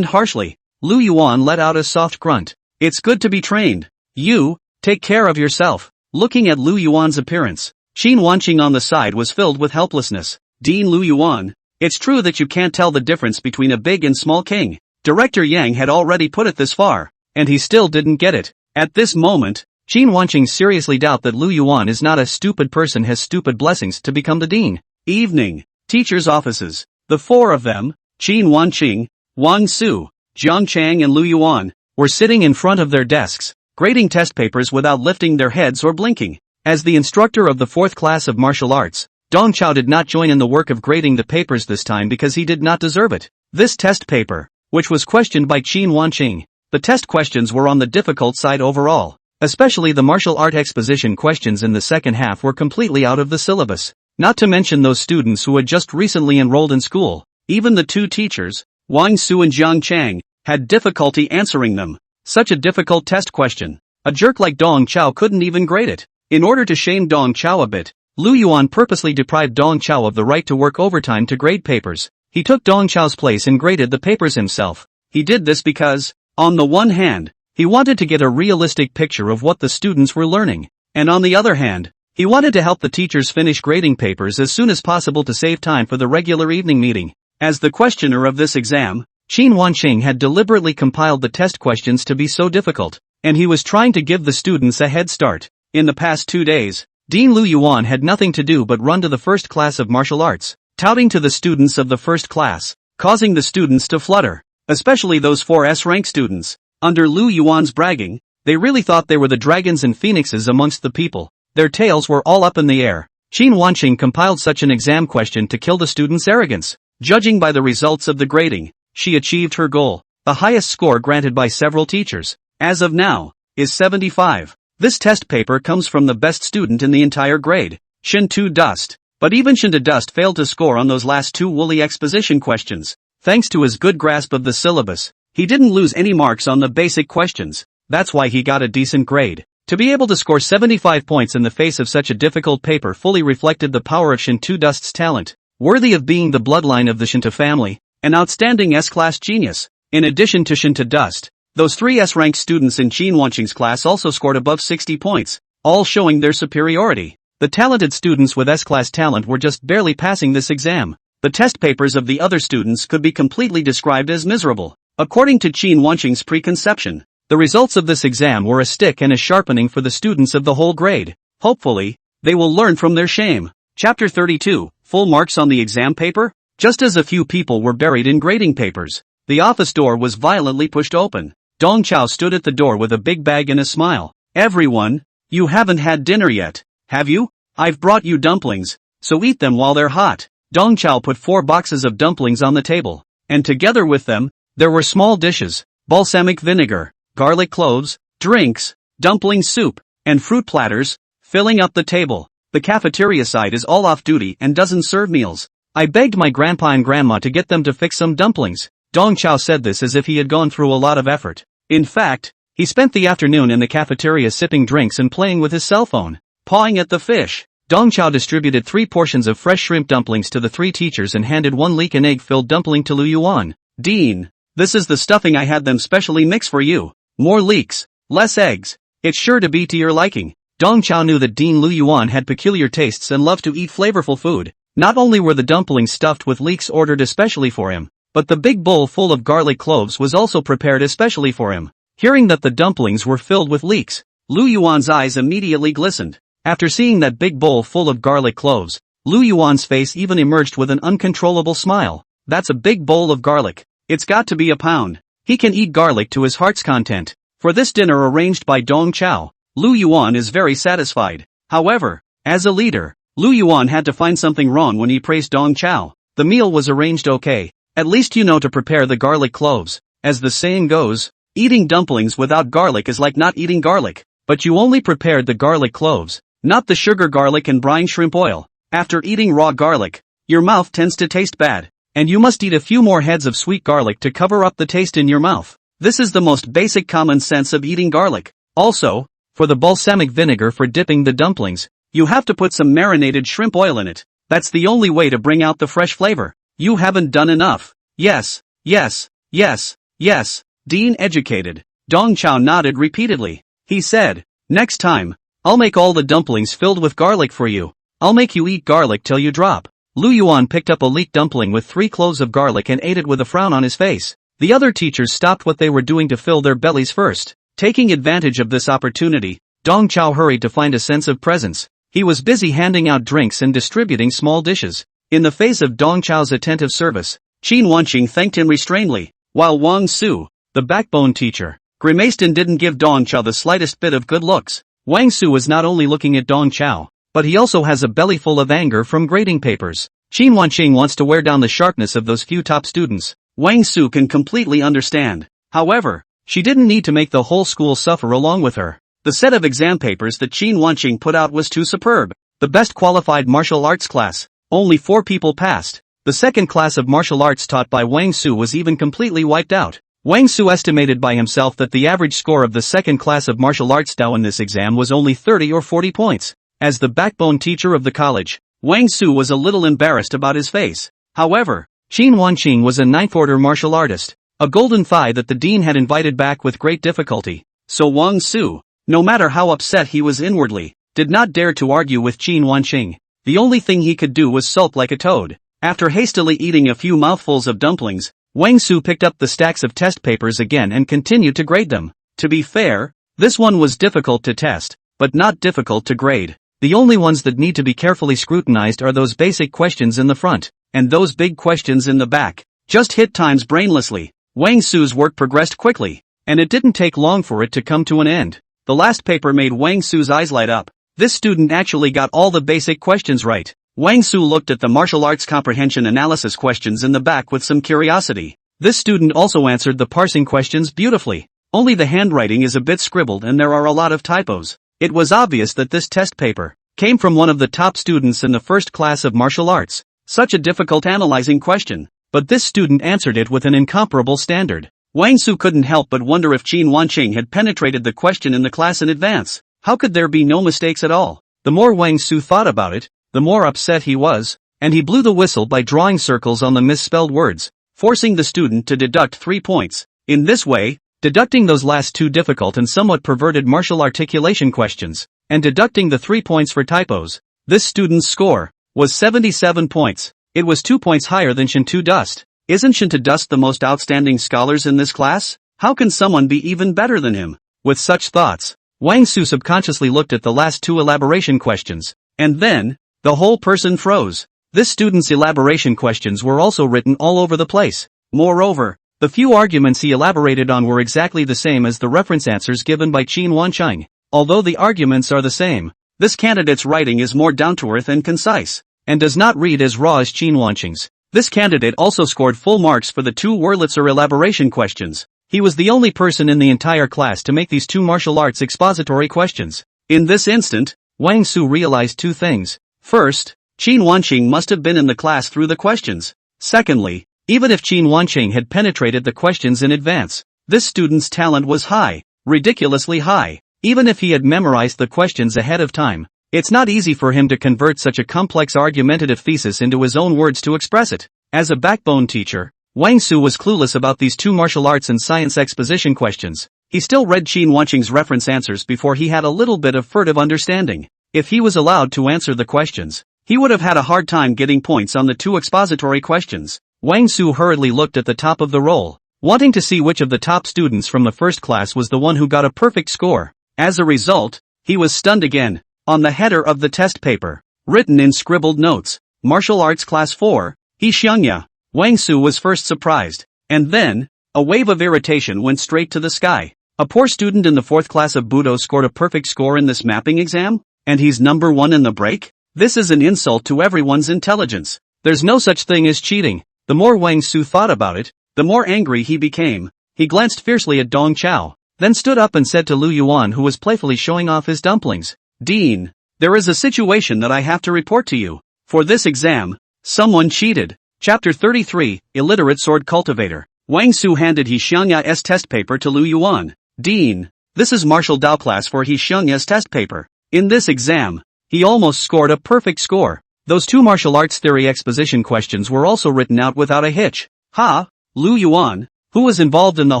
harshly. Lu Yuan let out a soft grunt. It's good to be trained. You, take care of yourself. Looking at Lu Yuan's appearance, Qin Wanqing on the side was filled with helplessness. Dean Lu Yuan, it's true that you can't tell the difference between a big and small king. Director Yang had already put it this far, and he still didn't get it. At this moment, Qin Wanqing seriously doubt that Lu Yuan is not a stupid person has stupid blessings to become the dean. Evening, teachers' offices. The four of them, Qin Wanqing, Wang Su, Jiang Chang and Lu Yuan, were sitting in front of their desks, grading test papers without lifting their heads or blinking. As the instructor of the 4th class of martial arts, Dong Chao did not join in the work of grading the papers this time because he did not deserve it. This test paper, which was questioned by Qin Wanqing, the test questions were on the difficult side overall. Especially the martial art exposition questions in the second half were completely out of the syllabus. Not to mention those students who had just recently enrolled in school. Even the two teachers, Wang Su and Jiang Chang, had difficulty answering them. Such a difficult test question. A jerk like Dong Chao couldn't even grade it. In order to shame Dong Chao a bit, Lu Yuan purposely deprived Dong Chao of the right to work overtime to grade papers. He took Dong Chao's place and graded the papers himself. He did this because, on the one hand, he wanted to get a realistic picture of what the students were learning, and on the other hand, he wanted to help the teachers finish grading papers as soon as possible to save time for the regular evening meeting. As the questioner of this exam, Qin Wanqing had deliberately compiled the test questions to be so difficult, and he was trying to give the students a head start. In the past 2 days, Dean Lu Yuan had nothing to do but run to the 1st class of martial arts, touting to the students of the 1st class, causing the students to flutter, especially those 4S rank students. Under Lu Yuan's bragging, they really thought they were the dragons and phoenixes amongst the people. Their tails were all up in the air. Qin Wanqing compiled such an exam question to kill the students' arrogance. Judging by the results of the grading, she achieved her goal. The highest score granted by several teachers, as of now, is 75. This test paper comes from the best student in the entire grade, Shintu Dust. But even Shintu Dust failed to score on those last 2 woolly exposition questions. Thanks to his good grasp of the syllabus, he didn't lose any marks on the basic questions. That's why he got a decent grade. To be able to score 75 points in the face of such a difficult paper fully reflected the power of Shintu Dust's talent. worthy of being the bloodline of the Shinta family, an outstanding S-class genius. In addition to Shinta Dust, those 3 S-ranked students in Qin Wanqing's class also scored above 60 points, all showing their superiority. The talented students with S-class talent were just barely passing this exam. The test papers of the other students could be completely described as miserable. According to Qin Wanqing's preconception, the results of this exam were a stick and a sharpening for the students of the whole grade. Hopefully, they will learn from their shame. Chapter 32, Full Marks on the Exam Paper? Just as a few people were buried in grading papers, the office door was violently pushed open. Dong Chao stood at the door with a big bag and a smile. Everyone, you haven't had dinner yet, have you? I've brought you dumplings, so eat them while they're hot. Dong Chao put 4 boxes of dumplings on the table, and together with them, there were small dishes, balsamic vinegar, garlic cloves, drinks, dumpling soup, and fruit platters, filling up the table. The cafeteria side is all off duty and doesn't serve meals. I begged my grandpa and grandma to get them to fix some dumplings. Dong Chao said this as if he had gone through a lot of effort. In fact, he spent the afternoon in the cafeteria sipping drinks and playing with his cell phone, pawing at the fish. Dong Chao distributed 3 portions of fresh shrimp dumplings to the 3 teachers and handed 1 leek and egg-filled dumpling to Lu Yuan. Dean, this is the stuffing I had them specially mix for you. More leeks, less eggs. It's sure to be to your liking. Dong Chao knew that Dean Lu Yuan had peculiar tastes and loved to eat flavorful food. Not only were the dumplings stuffed with leeks ordered especially for him, but the big bowl full of garlic cloves was also prepared especially for him. Hearing that the dumplings were filled with leeks, Lu Yuan's eyes immediately glistened. After seeing that big bowl full of garlic cloves, Lu Yuan's face even emerged with an uncontrollable smile. That's a big bowl of garlic. It's got to be a pound. He can eat garlic to his heart's content. For this dinner arranged by Dong Chao, Lu Yuan is very satisfied. However, as a leader, Lu Yuan had to find something wrong when he praised Dong Chao. The meal was arranged okay. At least you know to prepare the garlic cloves. As the saying goes, eating dumplings without garlic is like not eating garlic. But you only prepared the garlic cloves, not the sugar garlic and brine shrimp oil. After eating raw garlic, your mouth tends to taste bad, and you must eat a few more heads of sweet garlic to cover up the taste in your mouth. This is the most basic common sense of eating garlic. Also, for the balsamic vinegar for dipping the dumplings, you have to put some marinated shrimp oil in it. That's the only way to bring out the fresh flavor. You haven't done enough. Yes, yes, yes, yes. Dean educated. Dong Chao nodded repeatedly. He said, next time, I'll make all the dumplings filled with garlic for you. I'll make you eat garlic till you drop. Lu Yuan picked up a leek dumpling with 3 cloves of garlic and ate it with a frown on his face. The other teachers stopped what they were doing to fill their bellies first. Taking advantage of this opportunity, Dong Chao hurried to find a sense of presence. He was busy handing out drinks and distributing small dishes. In the face of Dong Chao's attentive service, Qin Wanqing thanked him restrainedly, while Wang Su, the backbone teacher, grimaced and didn't give Dong Chao the slightest bit of good looks. Wang Su was not only looking at Dong Chao, but he also has a belly full of anger from grading papers. Qin Wanqing wants to wear down the sharpness of those few top students. Wang Su can completely understand. However, she didn't need to make the whole school suffer along with her. The set of exam papers that Qin Wanqing put out was too superb. The best qualified martial arts class. Only 4 people passed. The second class of martial arts taught by Wang Su was even completely wiped out. Wang Su estimated by himself that the average score of the second class of martial arts Dao in this exam was only 30 or 40 points. As the backbone teacher of the college, Wang Su was a little embarrassed about his face. However, Qin Wanqing was a 9th order martial artist, a golden thigh that the dean had invited back with great difficulty. So Wang Su, no matter how upset he was inwardly, did not dare to argue with Qin Wanqing. The only thing he could do was sulk like a toad. After hastily eating a few mouthfuls of dumplings, Wang Su picked up the stacks of test papers again and continued to grade them. To be fair, this one was difficult to test, but not difficult to grade. The only ones that need to be carefully scrutinized are those basic questions in the front, and those big questions in the back. Just hit times brainlessly. Wang Su's work progressed quickly, and it didn't take long for it to come to an end. The last paper made Wang Su's eyes light up. This student actually got all the basic questions right. Wang Su looked at the martial arts comprehension analysis questions in the back with some curiosity. This student also answered the parsing questions beautifully. Only the handwriting is a bit scribbled and there are a lot of typos. It was obvious that this test paper came from one of the top students in the first class of martial arts. Such a difficult analyzing question, but this student answered it with an incomparable standard. Wang Su couldn't help but wonder if Qin Wanqing had penetrated the question in the class in advance. How could there be no mistakes at all? The more Wang Su thought about it, the more upset he was. and he blew the whistle by drawing circles on the misspelled words, forcing the student to deduct 3 points. In this way, deducting those last 2 difficult and somewhat perverted martial articulation questions, and deducting the 3 points for typos, this student's score was 77 points. It was 2 points higher than Shintu Dust. Isn't Shintu Dust the most outstanding scholars in this class? How can someone be even better than him? With such thoughts, Wang Su subconsciously looked at the last 2 elaboration questions, and then, the whole person froze. This student's elaboration questions were also written all over the place. Moreover, the few arguments he elaborated on were exactly the same as the reference answers given by Qin Wancheng. Although the arguments are the same, this candidate's writing is more down-to-earth and concise, and does not read as raw as Qin Wancheng's. This candidate also scored full marks for the 2 Wurlitzer elaboration questions. He was the only person in the entire class to make these 2 martial arts expository questions. In this instant, Wang Su realized 2 things. First, Qin Wancheng must have been in the class through the questions. Secondly, even if Qin Wancheng had penetrated the questions in advance, this student's talent was high, ridiculously high. Even if he had memorized the questions ahead of time, it's not easy for him to convert such a complex argumentative thesis into his own words to express it. As a backbone teacher, Wang Su was clueless about these 2 martial arts and science exposition questions. He still read Qin Wancheng's reference answers before he had a little bit of furtive understanding. If he was allowed to answer the questions, he would have had a hard time getting points on the 2 expository questions. Wang Su hurriedly looked at the top of the roll, wanting to see which of the top students from the first class was the one who got a perfect score. As a result, he was stunned again. On the header of the test paper, written in scribbled notes, Martial Arts Class 4, He Xiangya. Wang Su was first surprised, and then, a wave of irritation went straight to the sky. A poor student in the 4th class of Budo scored a perfect score in this mapping exam? And he's number 1 in the break? This is an insult to everyone's intelligence. There's no such thing as cheating. The more Wang Su thought about it, the more angry he became. He glanced fiercely at Dong Chao, then stood up and said to Lu Yuan, who was playfully showing off his dumplings, "Dean, there is a situation that I have to report to you. For this exam, someone cheated." Chapter 33, Illiterate Sword Cultivator. Wang Su handed He Xiangya's test paper to Lu Yuan. "Dean, this is Martial Dao class for He Xiangya's test paper. In this exam, he almost scored a perfect score. Those 2 martial arts theory exposition questions were also written out without a hitch." Ha! Lu Yuan, who was involved in the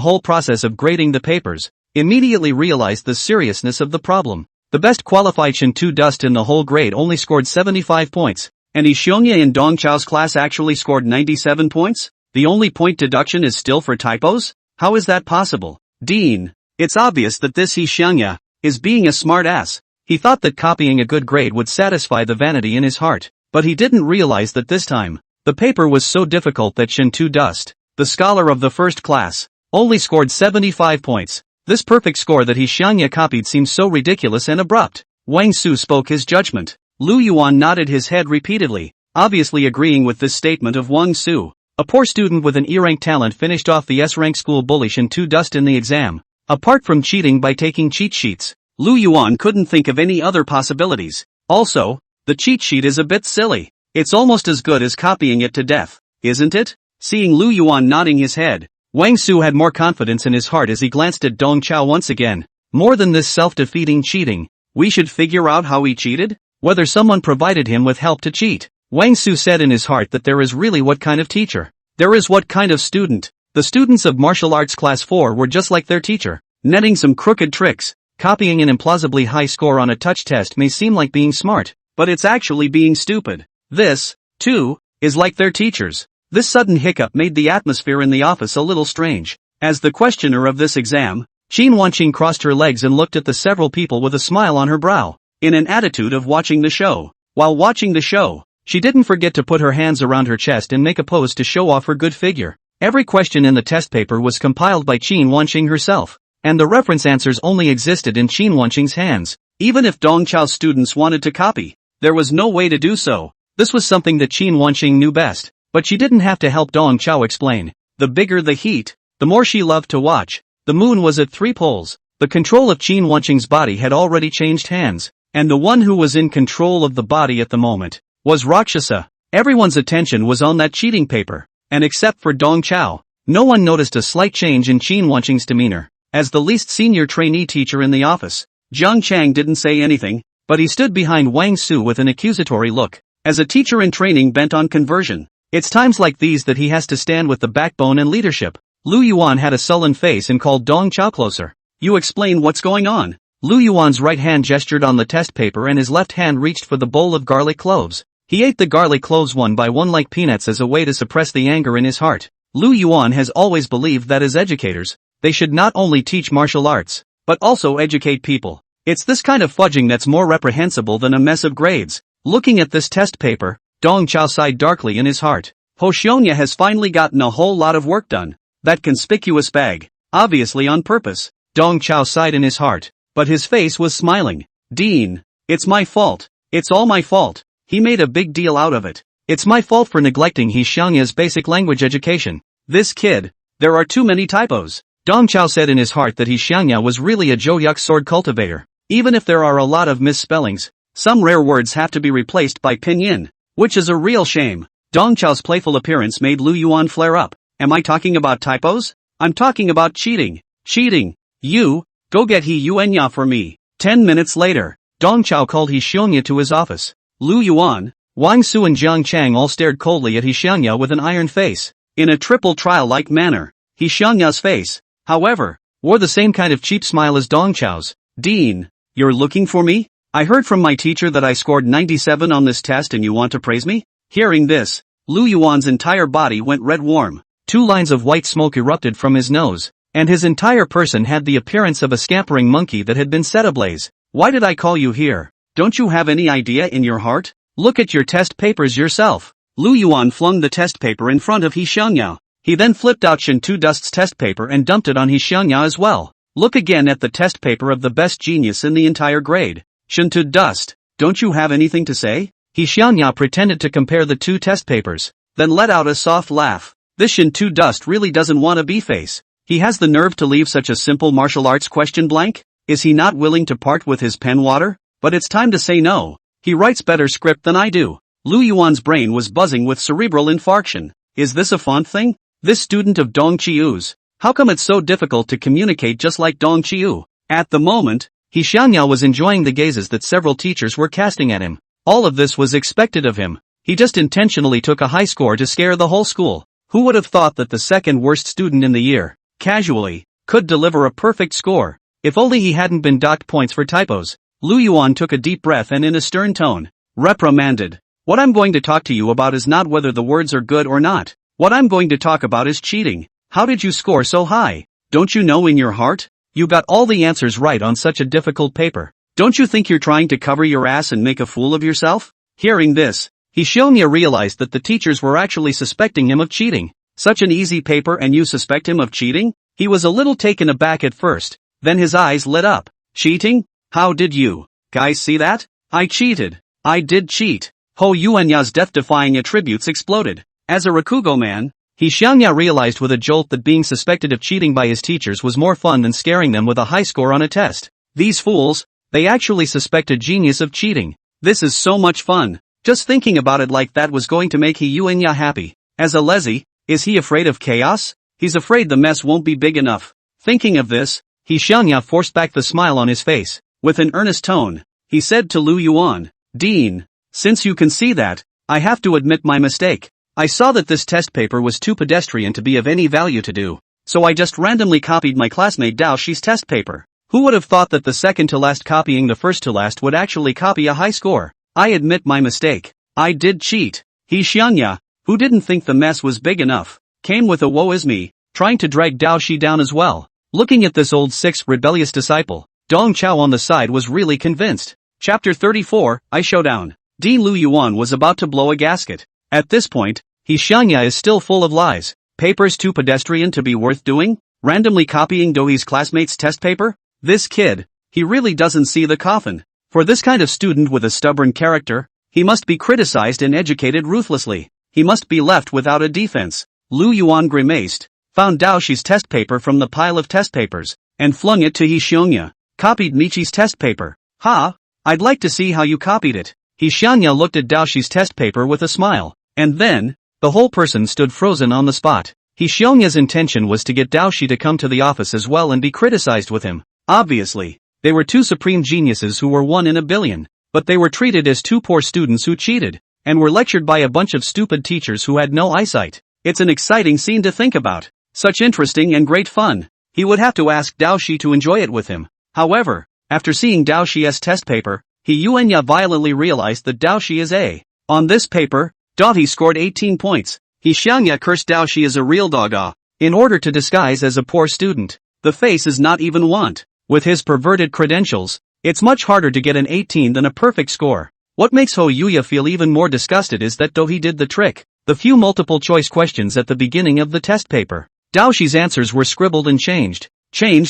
whole process of grading the papers, immediately realized the seriousness of the problem. The best qualified Shintu Dust in the whole grade only scored 75 points, and He Xiangya in Dong Chao's class actually scored 97 points? The only point deduction is still for typos? How is that possible? Dean, it's obvious that this He Xiangya is being a smart ass. He thought that copying a good grade would satisfy the vanity in his heart, but he didn't realize that this time, the paper was so difficult that Shintu Dust, the scholar of the 1st class, only scored 75 points. This perfect score that He Xiangya copied seemed so ridiculous and abrupt. Wang Su spoke his judgment. Lu Yuan nodded his head repeatedly, obviously agreeing with this statement of Wang Su. A poor student with an E-rank talent finished off the S-rank school bully Shintu Dust in the exam. Apart from cheating by taking cheat sheets, Lu Yuan couldn't think of any other possibilities. Also, the cheat sheet is a bit silly. It's almost as good as copying it to death, isn't it? Seeing Lu Yuan nodding his head, Wang Su had more confidence in his heart as he glanced at Dong Chao once again. More than this self-defeating cheating, we should figure out how he cheated? Whether someone provided him with help to cheat. Wang Su said in his heart that there is really what kind of teacher. There is what kind of student. The students of Martial Arts Class 4 were just like their teacher, netting some crooked tricks. Copying an implausibly high score on a touch test may seem like being smart, but it's actually being stupid. This, too, is like their teachers. This sudden hiccup made the atmosphere in the office a little strange. As the questioner of this exam, Qin Wanqing crossed her legs and looked at the several people with a smile on her brow, in an attitude of watching the show. While watching the show, she didn't forget to put her hands around her chest and make a pose to show off her good figure. Every question in the test paper was compiled by Qin Wanqing herself, and the reference answers only existed in Qin Wanqing's hands. Even if Dong Chao's students wanted to copy, there was no way to do so. This was something that Qin Wanqing knew best. But she didn't have to help Dong Chao explain. The bigger the heat, the more she loved to watch. The moon was at 3 poles. The control of Qin Wanqing's body had already changed hands, and the one who was in control of the body at the moment was Rakshasa. Everyone's attention was on that cheating paper, and except for Dong Chao, no one noticed a slight change in Qin Wanqing's demeanor. As the least senior trainee teacher in the office, Zhang Chang didn't say anything, but he stood behind Wang Su with an accusatory look. as a teacher in training bent on conversion. It's times like these that he has to stand with the backbone and leadership. Lu Yuan had a sullen face and called Dong Chao closer. You explain what's going on. Lu Yuan's right hand gestured on the test paper and his left hand reached for the bowl of garlic cloves. He ate the garlic cloves one by one like peanuts as a way to suppress the anger in his heart. Lu Yuan has always believed that as educators, they should not only teach martial arts, but also educate people. It's this kind of fudging that's more reprehensible than a mess of grades. Looking at this test paper, Dong Chao sighed darkly in his heart. Ho Xiongya has finally gotten a whole lot of work done. That conspicuous bag, obviously on purpose. Dong Chao sighed in his heart, but his face was smiling. Dean, it's my fault. It's all my fault. He made a big deal out of it. It's my fault for neglecting He Xiongya's basic language education. This kid, there are too many typos. Dong Chao said in his heart that He Xiongya was really a Zhou sword cultivator. Even if there are a lot of misspellings, some rare words have to be replaced by pinyin, which is a real shame. Dong Chao's playful appearance made Lu Yuan flare up. Am I talking about typos? I'm talking about cheating. Cheating. You, go get He Yuanya for me. 10 minutes later, Dong Chao called He Xiongya to his office. Lu Yuan, Wang Su and Jiang Chang all stared coldly at He Xiongya with an iron face. In a triple trial-like manner, He Xiongya's face, however, wore the same kind of cheap smile as Dong Chao's. Dean, you're looking for me? I heard from my teacher that I scored 97 on this test and you want to praise me? Hearing this, Lu Yuan's entire body went red warm. 2 lines of white smoke erupted from his nose, and his entire person had the appearance of a scampering monkey that had been set ablaze. Why did I call you here? Don't you have any idea in your heart? Look at your test papers yourself. Lu Yuan flung the test paper in front of He Xiongya. He then flipped out Shintu Dust's test paper and dumped it on He Xiongya as well. Look again at the test paper of the best genius in the entire grade. Shintu Dust, don't you have anything to say? He Xiongya pretended to compare the 2 test papers, then let out a soft laugh. This Shintu Dust really doesn't want a B-face. He has the nerve to leave such a simple martial arts question blank? Is he not willing to part with his pen water? But it's time to say no. He writes better script than I do. Lu Yuan's brain was buzzing with cerebral infarction. Is this a font thing? This student of Dong Qiu's. How come it's so difficult to communicate just like Dong Qiu? At the moment, He Xiongya was enjoying the gazes that several teachers were casting at him. All of this was expected of him. He just intentionally took a high score to scare the whole school. Who would have thought that the second worst student in the year, casually, could deliver a perfect score? If only he hadn't been docked points for typos. Lu Yuan took a deep breath and in a stern tone, reprimanded. What I'm going to talk to you about is not whether the words are good or not. What I'm going to talk about is cheating. How did you score so high? Don't you know in your heart? You got all the answers right on such a difficult paper. Don't you think you're trying to cover your ass and make a fool of yourself? Hearing this, He Xiongya realized that the teachers were actually suspecting him of cheating. Such an easy paper and you suspect him of cheating? He was a little taken aback at first, then his eyes lit up. Cheating? How did you guys see that? I cheated. I did cheat. Ho Yuanya's death-defying attributes exploded. As a Rakugo man, He Xiongya realized with a jolt that being suspected of cheating by his teachers was more fun than scaring them with a high score on a test. These fools, they actually suspect a genius of cheating. This is so much fun. Just thinking about it like that was going to make He Yuanya happy. As a lezi, is he afraid of chaos? He's afraid the mess won't be big enough. Thinking of this, He Xiongya forced back the smile on his face. With an earnest tone, he said to Lu Yuan, Dean, since you can see that, I have to admit my mistake. I saw that this test paper was too pedestrian to be of any value to do, so I just randomly copied my classmate Dao Shi's test paper. Who would have thought that the second to last copying the first to last would actually copy a high score? I admit my mistake. I did cheat. He Xiongya, who didn't think the mess was big enough, came with a woe is me, trying to drag Dao Shi down as well. Looking at this old rebellious disciple, Dong Chao on the side was really convinced. Chapter 34, Showdown. Dean Lu Yuan was about to blow a gasket. At this point, He Xiongya is still full of lies. Papers too pedestrian to be worth doing? Randomly copying Doi's classmate's test paper? This kid, he really doesn't see the coffin. For this kind of student with a stubborn character, he must be criticized and educated ruthlessly. He must be left without a defense. Lu Yuan grimaced, found Dao Shi's test paper from the pile of test papers, and flung it to He Xiongya. Copied Michi's test paper. Ha! I'd like to see how you copied it. He Xiongya looked at Dao Shi's test paper with a smile, and then, the whole person stood frozen on the spot. He Xiongya's intention was to get Dao Shi to come to the office as well and be criticized with him. Obviously, they were 2 supreme geniuses who were 1 in a billion, but they were treated as 2 poor students who cheated. and were lectured by a bunch of stupid teachers who had no eyesight. It's an exciting scene to think about. Such interesting and great fun. He would have to ask Dao Shi to enjoy it with him. However, after seeing Dao Shi's test paper, he Yuanya violently realized that Dao Shi is A. On this paper, Daohi scored 18 points. He Xiangya cursed Dao Shi as a real dog in order to disguise as a poor student. The face is not even want. With his perverted credentials, it's much harder to get an 18 than a perfect score. What makes Ho Yuya feel even more disgusted is that Daohi did the trick. The few multiple choice questions at the beginning of the test paper, Dao Shi's answers were scribbled and changed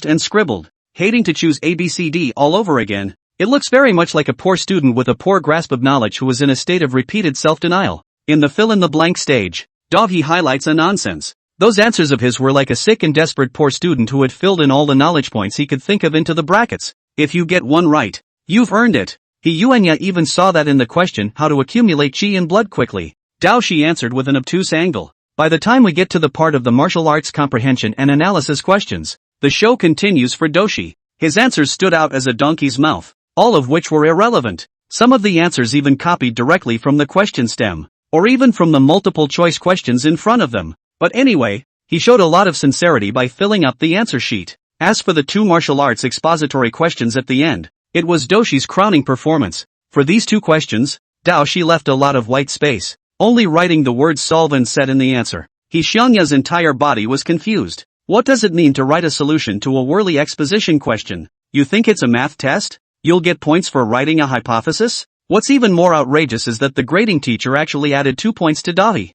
and scribbled. Hating to choose ABCD all over again, it looks very much like a poor student with a poor grasp of knowledge who is in a state of repeated self-denial. In the fill-in-the-blank stage, Daohi highlights a nonsense. Those answers of his were like a sick and desperate poor student who had filled in all the knowledge points he could think of into the brackets. If you get one right, you've earned it. He Yuanya even saw that in the question how to accumulate qi and blood quickly. Dao Shi answered with an obtuse angle. By the time we get to the part of the martial arts comprehension and analysis questions, the show continues for Doshi. His answers stood out as a donkey's mouth, all of which were irrelevant. Some of the answers even copied directly from the question stem, or even from the multiple choice questions in front of them. But anyway, he showed a lot of sincerity by filling up the answer sheet. As for the two martial arts expository questions at the end, it was Doshi's crowning performance. For these two questions, Dao Shi left a lot of white space, only writing the words solve and set in the answer. He Xiangya's entire body was confused. What does it mean to write a solution to a whirly exposition question? You think it's a math test? You'll get points for writing a hypothesis? What's even more outrageous is that the grading teacher actually added 2 points to Daohi.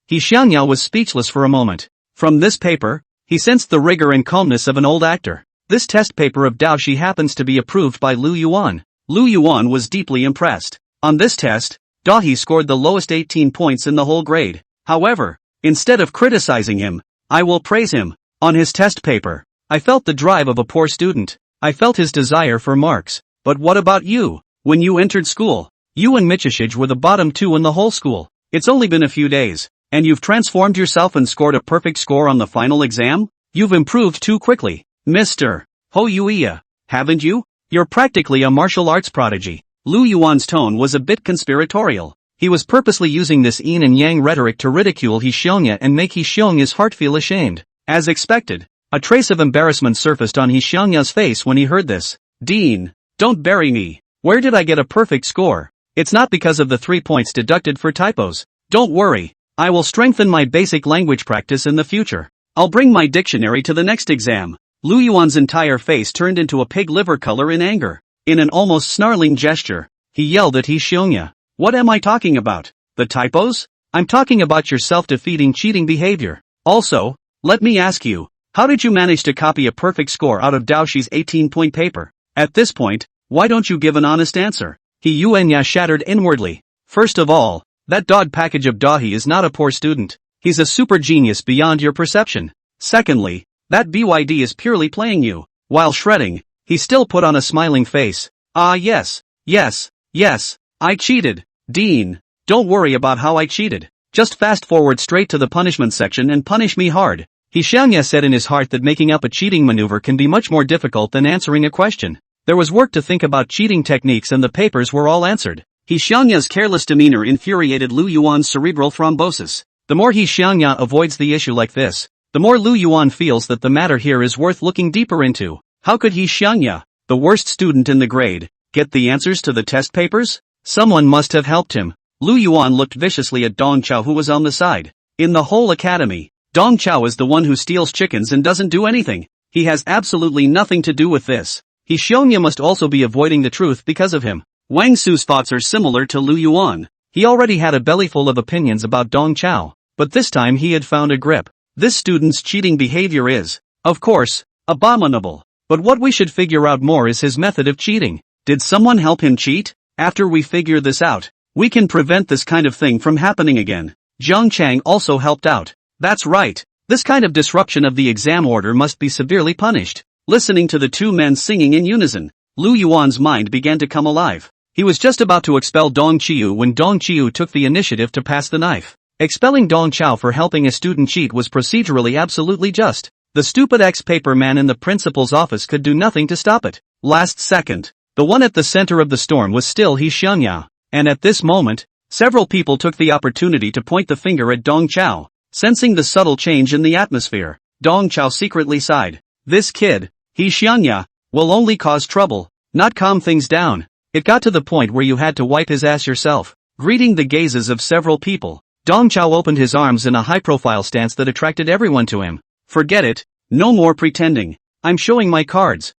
He Xiangya was speechless for a moment. From this paper, he sensed the rigor and calmness of an old actor. This test paper of Dao Shi happens to be approved by Lu Yuan. Lu Yuan was deeply impressed. On this test, Daohi scored the lowest 18 points in the whole grade. However, instead of criticizing him, I will praise him. On his test paper, I felt the drive of a poor student. I felt his desire for marks. But what about you? When you entered school, you and Michishige were the bottom two in the whole school. It's only been a few days, and you've transformed yourself and scored a perfect score on the final exam? You've improved too quickly, Mr. Ho Yuya, haven't you? You're practically a martial arts prodigy. Lu Yuan's tone was a bit conspiratorial. He was purposely using this yin and yang rhetoric to ridicule He Xiongya and make He Xiongya's heart feel ashamed. As expected, a trace of embarrassment surfaced on He Xiongya's face when he heard this. Dean, don't bury me. Where did I get a perfect score? It's not because of the 3 points deducted for typos. Don't worry, I will strengthen my basic language practice in the future. I'll bring my dictionary to the next exam. Lu Yuan's entire face turned into a pig liver color in anger. In an almost snarling gesture, he yelled at He Xiongya. What am I talking about? The typos? I'm talking about your self-defeating cheating behavior. Also, let me ask you, how did you manage to copy a perfect score out of Dao Shi's 18-point paper? At this point, why don't you give an honest answer? He Yuanya shattered inwardly. First of all, that dog package of Daohi is not a poor student. He's a super genius beyond your perception. Secondly, that BYD is purely playing you. While shredding, he still put on a smiling face. Yes, I cheated. Dean, don't worry about how I cheated. Just fast forward straight to the punishment section and punish me hard. He Xiangya said in his heart that making up a cheating maneuver can be much more difficult than answering a question. There was work to think about cheating techniques and the papers were all answered. He Xiangya's careless demeanor infuriated Lu Yuan's cerebral thrombosis. The more He Xiangya avoids the issue like this, the more Lu Yuan feels that the matter here is worth looking deeper into. How could He Xiangya, the worst student in the grade, get the answers to the test papers? Someone must have helped him. Lu Yuan looked viciously at Dong Chao who was on the side. In the whole academy, Dong Chao is the one who steals chickens and doesn't do anything. He has absolutely nothing to do with this. He Xiongya must also be avoiding the truth because of him. Wang Su's thoughts are similar to Lu Yuan. He already had a bellyful of opinions about Dong Chao, but this time he had found a grip. This student's cheating behavior is, of course, abominable. But what we should figure out more is his method of cheating. Did someone help him cheat? After we figure this out, we can prevent this kind of thing from happening again. Jiang Chang also helped out. That's right. This kind of disruption of the exam order must be severely punished. Listening to the two men singing in unison, Lu Yuan's mind began to come alive. He was just about to expel Dong Qiu when Dong Qiu took the initiative to pass the knife. Expelling Dong Chao for helping a student cheat was procedurally absolutely just. The stupid ex-paper man in the principal's office could do nothing to stop it. Last second, the one at the center of the storm was still He Xiangya. And at this moment, Several people took the opportunity to point the finger at Dong Chao. Sensing the subtle change in the atmosphere, Dong Chao secretly sighed. This kid, He Xianya, will only cause trouble, not calm things down. It got to the point where you had to wipe his ass yourself. Greeting the gazes of several people, Dong Chao opened his arms in a high-profile stance that attracted everyone to him. Forget it, no more pretending. I'm showing my cards.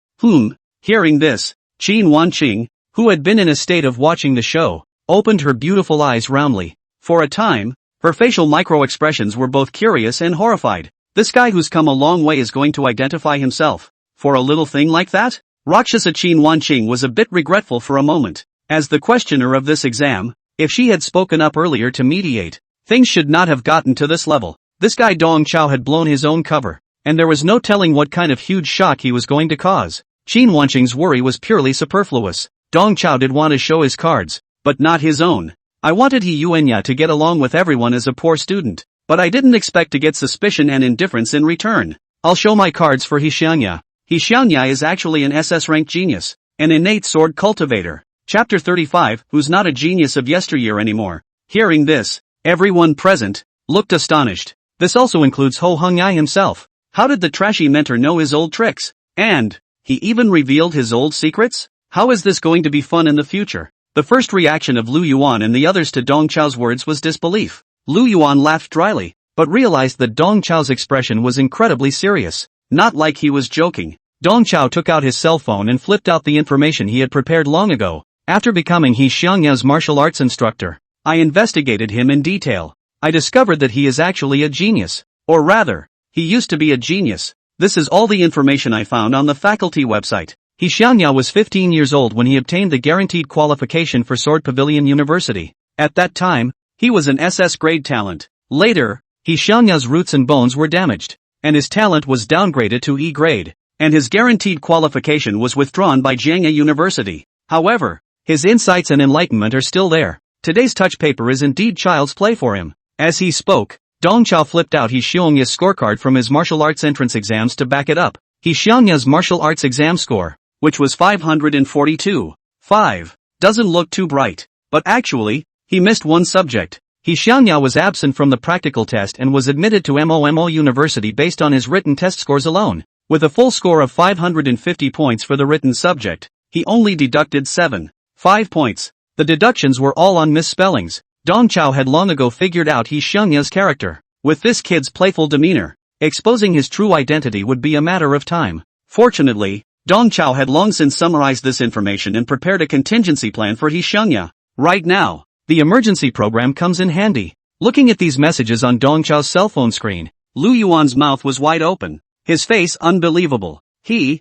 Hearing this, Qin Wanqing, who had been in a state of watching the show, opened her beautiful eyes roundly. For a time, her facial micro-expressions were both curious and horrified. This guy who's come a long way is going to identify himself for a little thing like that? Rakshasa Qin Wanqing was a bit regretful for a moment. As the questioner of this exam, if she had spoken up earlier to mediate, things should not have gotten to this level. This guy Dong Chao had blown his own cover, and there was no telling what kind of huge shock he was going to cause. Qin Wanqing's worry was purely superfluous. Dong Chao did want to show his cards, but not his own. I wanted He Yuanya to get along with everyone as a poor student, but I didn't expect to get suspicion and indifference in return. I'll show my cards for He Xianya. He Xianya is actually an SS-ranked genius, an innate sword cultivator. Chapter 35, who's not a genius of yesteryear anymore. Hearing this, everyone present looked astonished. This also includes Ho Hung-ai himself. How did the trashy mentor know his old tricks? And he even revealed his old secrets? How is this going to be fun in the future? The first reaction of Lu Yuan and the others to Dong Chao's words was disbelief. Lu Yuan laughed dryly, but realized that Dong Chao's expression was incredibly serious. Not like he was joking. Dong Chao took out his cell phone and flipped out the information he had prepared long ago. After becoming He Xianya's martial arts instructor, I investigated him in detail. I discovered that he is actually a genius. Or rather, he used to be a genius. This is all the information I found on the faculty website. He Xianya was 15 years old when he obtained the guaranteed qualification for Sword Pavilion University. At that time, he was an SS grade talent. Later, He Xianya's roots and bones were damaged, and his talent was downgraded to E grade, and his guaranteed qualification was withdrawn by Jianghe University. However, his insights and enlightenment are still there. Today's touch paper is indeed child's play for him. As he spoke, Dong Chao flipped out He Xianya's scorecard from his martial arts entrance exams to back it up. He Xianya's martial arts exam score, which was 542.5, doesn't look too bright. But actually, he missed one subject. He Xianya was absent from the practical test and was admitted to MOMO University based on his written test scores alone. With a full score of 550 points for the written subject, he only deducted 5 points. The deductions were all on misspellings. Dong Chao had long ago figured out He Xianya's character. With this kid's playful demeanor, exposing his true identity would be a matter of time. Fortunately, Dong Chao had long since summarized this information and prepared a contingency plan for He Xianya. Right now, the emergency program comes in handy. Looking at these messages on Dong Chao's cell phone screen, Lu Yuan's mouth was wide open, his face unbelievable. He,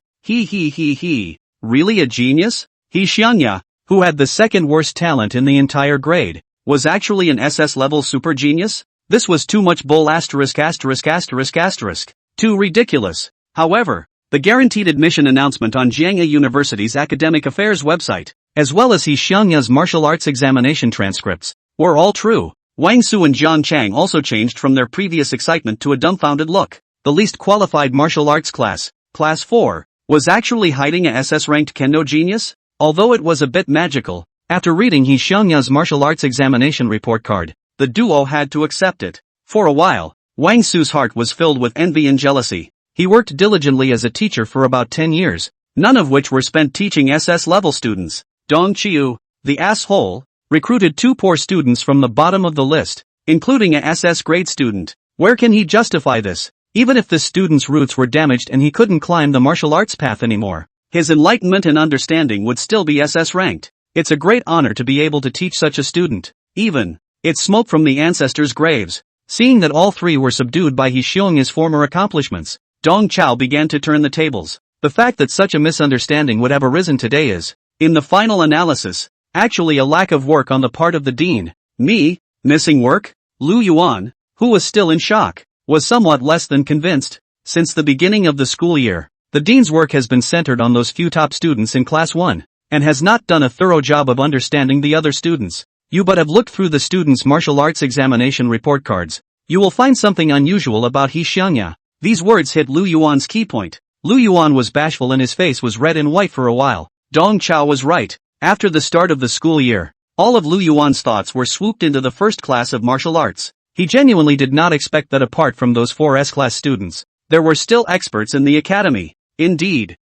really a genius? He Xianya, who had the second worst talent in the entire grade, was actually an SS-level super genius? This was too much bull *******. Too ridiculous. However, the guaranteed admission announcement on Jianghe University's academic affairs website, as well as He Xianya's martial arts examination transcripts, were all true. Wang Su and Zhang Chang also changed from their previous excitement to a dumbfounded look. The least qualified martial arts class, Class 4, was actually hiding a SS-ranked kendo genius? Although it was a bit magical, after reading He Xianya's martial arts examination report card, the duo had to accept it. For a while, Wang Su's heart was filled with envy and jealousy. He worked diligently as a teacher for about 10 years, none of which were spent teaching SS-level students. Dong Qiu, the asshole, recruited 2 poor students from the bottom of the list, including a SS grade student. Where can he justify this? Even if the student's roots were damaged and he couldn't climb the martial arts path anymore, his enlightenment and understanding would still be SS ranked. It's a great honor to be able to teach such a student. Even, it's smoke from the ancestors' graves. Seeing that all 3 were subdued by He Xianya's former accomplishments, Dong Chao began to turn the tables. The fact that such a misunderstanding would have arisen today is, in the final analysis, actually a lack of work on the part of the dean. Me? Missing work? Lu Yuan, who was still in shock, was somewhat less than convinced. Since the beginning of the school year, the dean's work has been centered on those few top students in Class 1, and has not done a thorough job of understanding the other students. You but have looked through the students' martial arts examination report cards. You will find something unusual about He Xianya. These words hit Lu Yuan's key point. Lu Yuan was bashful and his face was red and white for a while. Dong Chao was right. After the start of the school year, All of Lu Yuan's thoughts were swooped into the first class of martial arts. He genuinely did not expect that apart from those 4 S-class students, there were still experts in the academy. Indeed,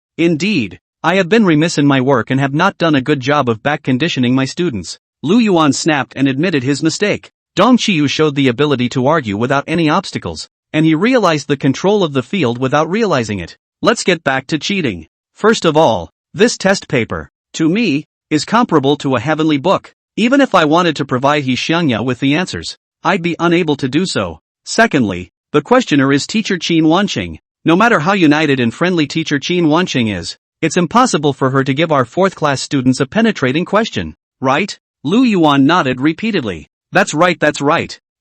I have been remiss in my work and have not done a good job of back-conditioning my students. Lu Yuan snapped and admitted his mistake. Dong Qiyu showed the ability to argue without any obstacles, and he realized the control of the field without realizing it. Let's get back to cheating. First of all, this test paper, to me, is comparable to a heavenly book. Even if I wanted to provide He Xiangya with the answers, I'd be unable to do so. Secondly, the questioner is teacher Qin Wanqing. No matter how united and friendly teacher Qin Wanqing is, it's impossible for her to give our 4th class students a penetrating question. Right? Lu Yuan nodded repeatedly. That's right.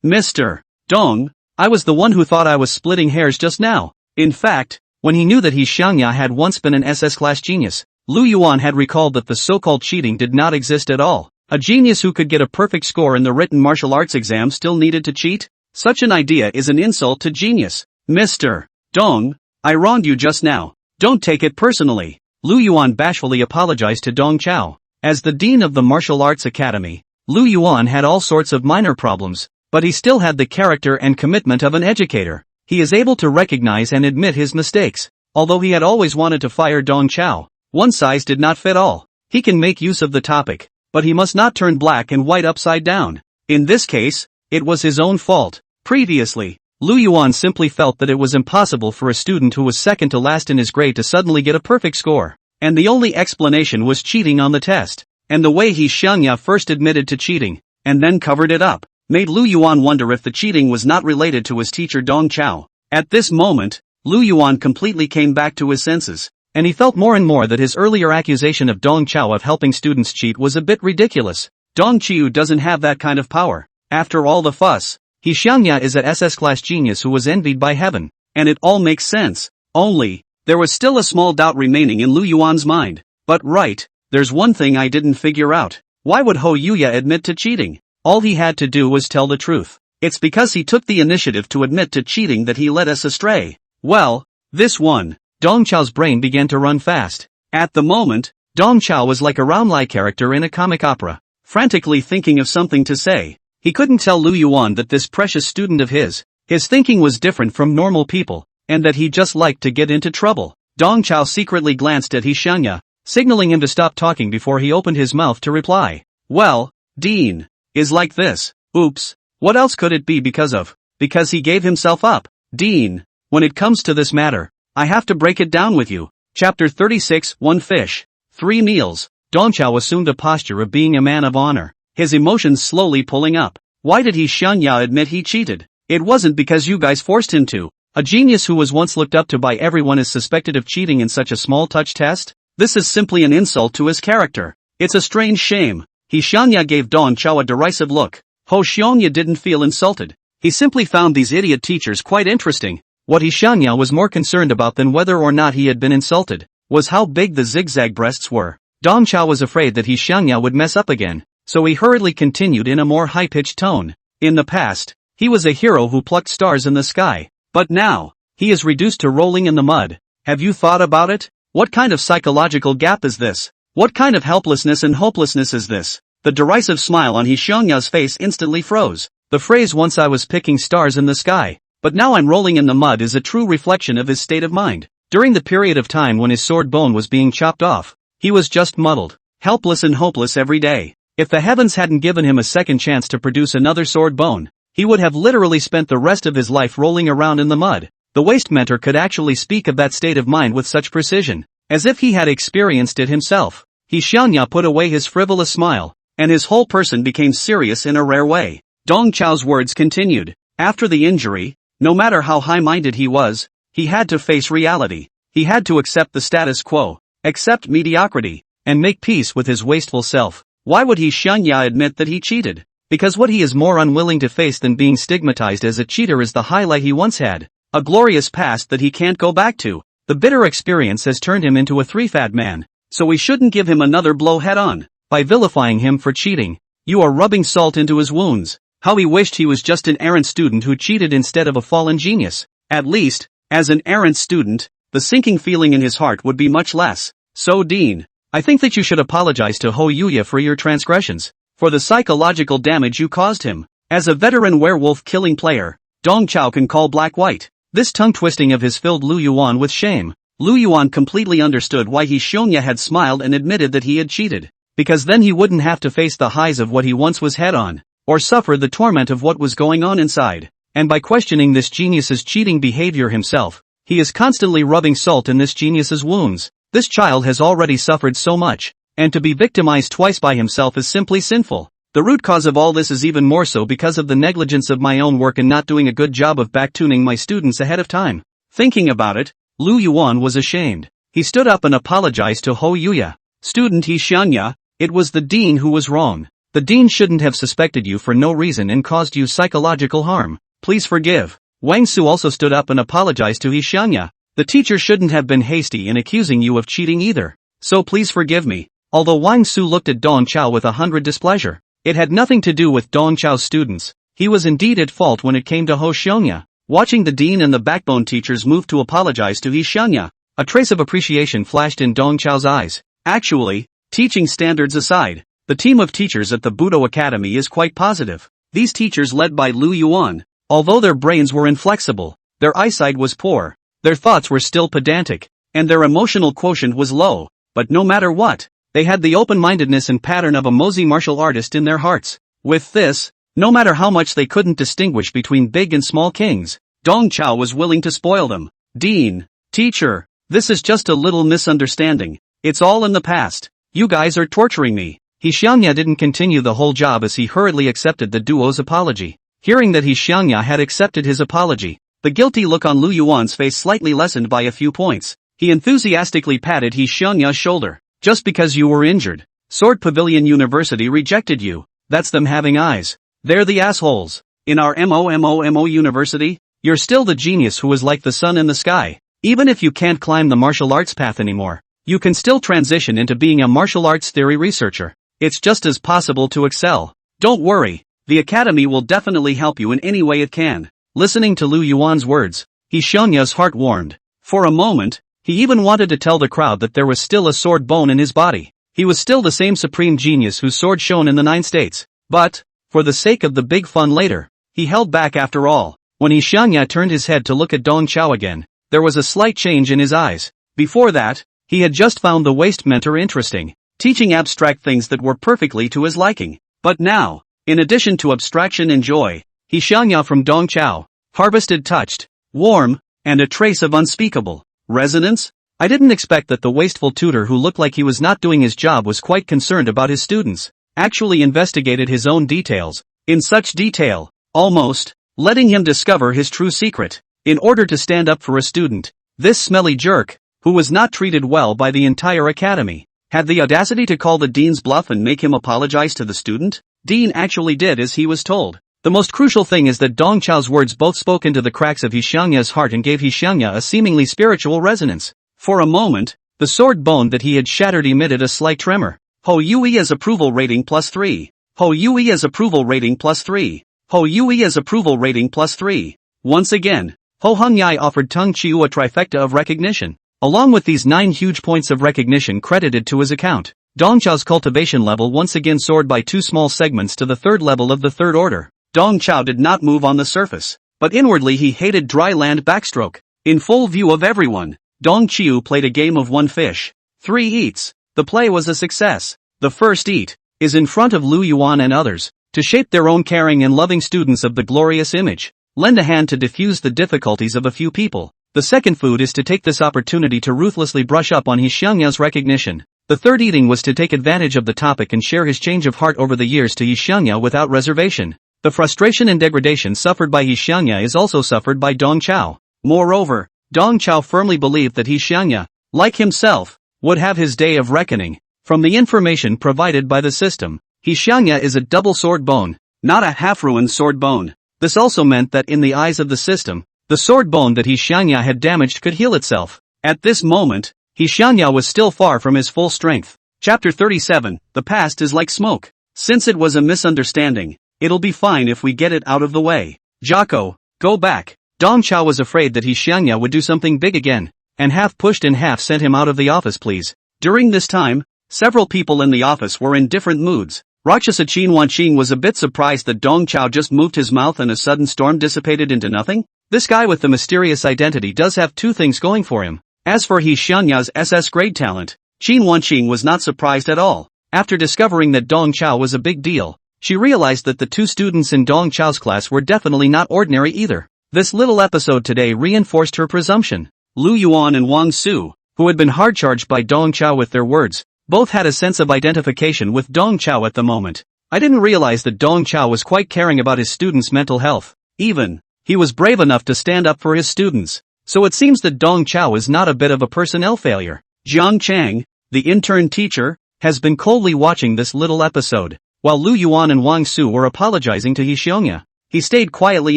Mr. Dong, I was the one who thought I was splitting hairs just now. In fact, when he knew that He Xiangya had once been an SS class genius, Lu Yuan had recalled that the so-called cheating did not exist at all. A genius who could get a perfect score in the written martial arts exam still needed to cheat? Such an idea is an insult to genius. Mr. Dong, I wronged you just now. Don't take it personally. Lu Yuan bashfully apologized to Dong Chao. As the dean of the martial arts academy, Lu Yuan had all sorts of minor problems, but he still had the character and commitment of an educator. He is able to recognize and admit his mistakes. Although he had always wanted to fire Dong Chao, one size did not fit all. He can make use of the topic, but he must not turn black and white upside down. In this case, it was his own fault. Previously, Lu Yuan simply felt that it was impossible for a student who was second to last in his grade to suddenly get a perfect score, and the only explanation was cheating on the test. And the way He Xiangya first admitted to cheating, and then covered it up, made Lu Yuan wonder if the cheating was not related to his teacher Dong Chao. At this moment, Lu Yuan completely came back to his senses, and he felt more and more that his earlier accusation of Dong Chao of helping students cheat was a bit ridiculous. Dong Qiyu doesn't have that kind of power. After all the fuss, He Xiangya is an SS class genius who was envied by heaven, and it all makes sense. Only, there was still a small doubt remaining in Lu Yuan's mind. But right, there's one thing I didn't figure out. Why would Hou Yuya admit to cheating? All he had to do was tell the truth. It's because he took the initiative to admit to cheating that he led us astray. Well, this one. Dong Chao's brain began to run fast. At the moment, Dong Chao was like a Raumlai character in a comic opera, frantically thinking of something to say. He couldn't tell Lu Yuan that this precious student of his thinking was different from normal people, and that he just liked to get into trouble. Dong Chao secretly glanced at He Xiangya, signaling him to stop talking before he opened his mouth to reply. Well, Dean, is like this. Oops, what else could it be because of? Because he gave himself up. Dean, when it comes to this matter, I have to break it down with you. Chapter 36, 1 Fish, 3 Meals. Dong Chao assumed a posture of being a man of honor, his emotions slowly pulling up. Why did He Xiangya admit he cheated? It wasn't because you guys forced him to. A genius who was once looked up to by everyone is suspected of cheating in such a small touch test? This is simply an insult to his character. It's a strange shame. He Xiangya gave Dong Chao a derisive look. Hou Xiangya didn't feel insulted. He simply found these idiot teachers quite interesting. What He Xiangya was more concerned about than whether or not he had been insulted, was how big the zigzag breasts were. Dong Chao was afraid that He Xiangya would mess up again, so he hurriedly continued in a more high-pitched tone. In the past, he was a hero who plucked stars in the sky, but now, he is reduced to rolling in the mud. Have you thought about it? What kind of psychological gap is this? What kind of helplessness and hopelessness is this? The derisive smile on He Xiangya's face instantly froze. The phrase "once I was picking stars in the sky, but now I'm rolling in the mud" is a true reflection of his state of mind. During the period of time when his sword bone was being chopped off, he was just muddled, helpless and hopeless every day. If the heavens hadn't given him a second chance to produce another sword bone, he would have literally spent the rest of his life rolling around in the mud. The waste mentor could actually speak of that state of mind with such precision, as if he had experienced it himself. He Xiangya put away his frivolous smile, and his whole person became serious in a rare way. Dong Chao's words continued. After the injury, no matter how high-minded he was, he had to face reality. He had to accept the status quo, accept mediocrity, and make peace with his wasteful self. Why would He Xiangya admit that he cheated? Because what he is more unwilling to face than being stigmatized as a cheater is the highlight he once had, a glorious past that he can't go back to. The bitter experience has turned him into a three-fat man, so we shouldn't give him another blow head-on. By vilifying him for cheating, you are rubbing salt into his wounds. How he wished he was just an errant student who cheated instead of a fallen genius. At least, as an errant student, the sinking feeling in his heart would be much less. So Dean, I think that you should apologize to Hou Yuya for your transgressions. for the psychological damage you caused him. As a veteran werewolf-killing player, Dong Chao can call black-white. This tongue-twisting of his filled Lu Yuan with shame. Lu Yuan completely understood why Xiongya had smiled and admitted that he had cheated. Because then he wouldn't have to face the highs of what he once was head on, or suffer the torment of what was going on inside. And by questioning this genius's cheating behavior himself, he is constantly rubbing salt in this genius's wounds. This child has already suffered so much, and to be victimized twice by himself is simply sinful. The root cause of all this is even more so because of the negligence of my own work and not doing a good job of back-tuning my students ahead of time. Thinking about it, Lu Yuan was ashamed. He stood up and apologized to Hou Yuya. Student Xiongya, it was the dean who was wrong. The dean shouldn't have suspected you for no reason and caused you psychological harm. Please forgive. Wang Su also stood up and apologized to Xiongya. The teacher shouldn't have been hasty in accusing you of cheating either. So please forgive me. Although Wang Su looked at Dong Chao with 100 displeasure, it had nothing to do with Dong Chao's students. He was indeed at fault when it came to Hou Xiongya. Watching the dean and the backbone teachers move to apologize to Xiongya, a trace of appreciation flashed in Dong Chao's eyes. Actually, teaching standards aside, the team of teachers at the Budo Academy is quite positive. These teachers led by Lu Yuan, although their brains were inflexible, their eyesight was poor, their thoughts were still pedantic, and their emotional quotient was low, but no matter what, they had the open-mindedness and pattern of a Mozi martial artist in their hearts. With this, no matter how much they couldn't distinguish between big and small kings, Dong Chao was willing to spoil them. Dean, teacher, this is just a little misunderstanding. It's all in the past. You guys are torturing me. Xiongya didn't continue the whole job as he hurriedly accepted the duo's apology. Hearing that Xiongya had accepted his apology, the guilty look on Lu Yuan's face slightly lessened by a few points. He enthusiastically patted Xiongya's shoulder. Just because you were injured, Sword Pavilion University rejected you. That's them having eyes. They're the assholes. In our MOMOMO University, you're still the genius who is like the sun in the sky. Even if you can't climb the martial arts path anymore, you can still transition into being a martial arts theory researcher. It's just as possible to excel. Don't worry, the academy will definitely help you in any way it can. Listening to Lu Yuan's words, Xiongya's heart warmed. For a moment, he even wanted to tell the crowd that there was still a sword bone in his body. He was still the same supreme genius whose sword shone in the 9 states. But, for the sake of the big fun later, he held back after all. When Xiongya turned his head to look at Dong Chao again, there was a slight change in his eyes. Before that, he had just found the waste mentor interesting, teaching abstract things that were perfectly to his liking. But now, in addition to abstraction and joy, Xiongya from Dong Chao harvested touched, warm, and a trace of unspeakable resonance. I didn't expect that the wasteful tutor who looked like he was not doing his job was quite concerned about his students, actually investigated his own details, in such detail, almost, letting him discover his true secret, in order to stand up for a student. This smelly jerk, who was not treated well by the entire academy, had the audacity to call the dean's bluff and make him apologize to the student. Dean actually did as he was told. The most crucial thing is that Dong Chao's words both spoke into the cracks of Xiongya's heart and gave Xiongya a seemingly spiritual resonance. For a moment, the sword bone that he had shattered emitted a slight tremor. Hou Yuya's approval rating +3. Hou Yuya's approval rating +3. Hou Yuya's approval rating +3. Once again, Hou Hongyai offered Tung Chiu a trifecta of recognition. Along with these 9 huge points of recognition credited to his account, Dong Chao's cultivation level once again soared by 2 small segments to the 3rd level of the 3rd order. Dong Chao did not move on the surface, but inwardly he hated dry land backstroke. In full view of everyone, Dong Chiu played a game of 1 fish, 3 eats. The play was a success. The first eat is in front of Lu Yuan and others, to shape their own caring and loving students of the glorious image. Lend a hand to diffuse the difficulties of a few people. The second food is to take this opportunity to ruthlessly brush up on Xiongya's recognition. The third eating was to take advantage of the topic and share his change of heart over the years to Xiongya without reservation. The frustration and degradation suffered by Xiongya is also suffered by Dong Chao. Moreover, Dong Chao firmly believed that Xiongya, like himself, would have his day of reckoning. From the information provided by the system, Xiongya is a double sword bone, not a half-ruined sword bone. This also meant that in the eyes of the system, the sword bone that Xiongya had damaged could heal itself. At this moment, Xiongya was still far from his full strength. Chapter 37, The past is like smoke. Since it was a misunderstanding, it'll be fine if we get it out of the way. Jocko, go back. Dong Chao was afraid that Xiongya would do something big again, and half pushed and half sent him out of the office please. During this time, several people in the office were in different moods. Rakshasa Qin Wanqing was a bit surprised that Dong Chao just moved his mouth and a sudden storm dissipated into nothing. This guy with the mysterious identity does have two things going for him. As for He Xianya's SS grade talent, Qin Wanqing was not surprised at all. After discovering that Dong Chao was a big deal, she realized that the two students in Dong Chao's class were definitely not ordinary either. This little episode today reinforced her presumption. Lu Yuan and Wang Su, who had been hard-charged by Dong Chao with their words, both had a sense of identification with Dong Chao at the moment. I didn't realize that Dong Chao was quite caring about his students' mental health. Even, he was brave enough to stand up for his students. So it seems that Dong Chao is not a bit of a personnel failure. Jiang Chang, the intern teacher, has been coldly watching this little episode. While Lu Yuan and Wang Su were apologizing to He Xiongya, he stayed quietly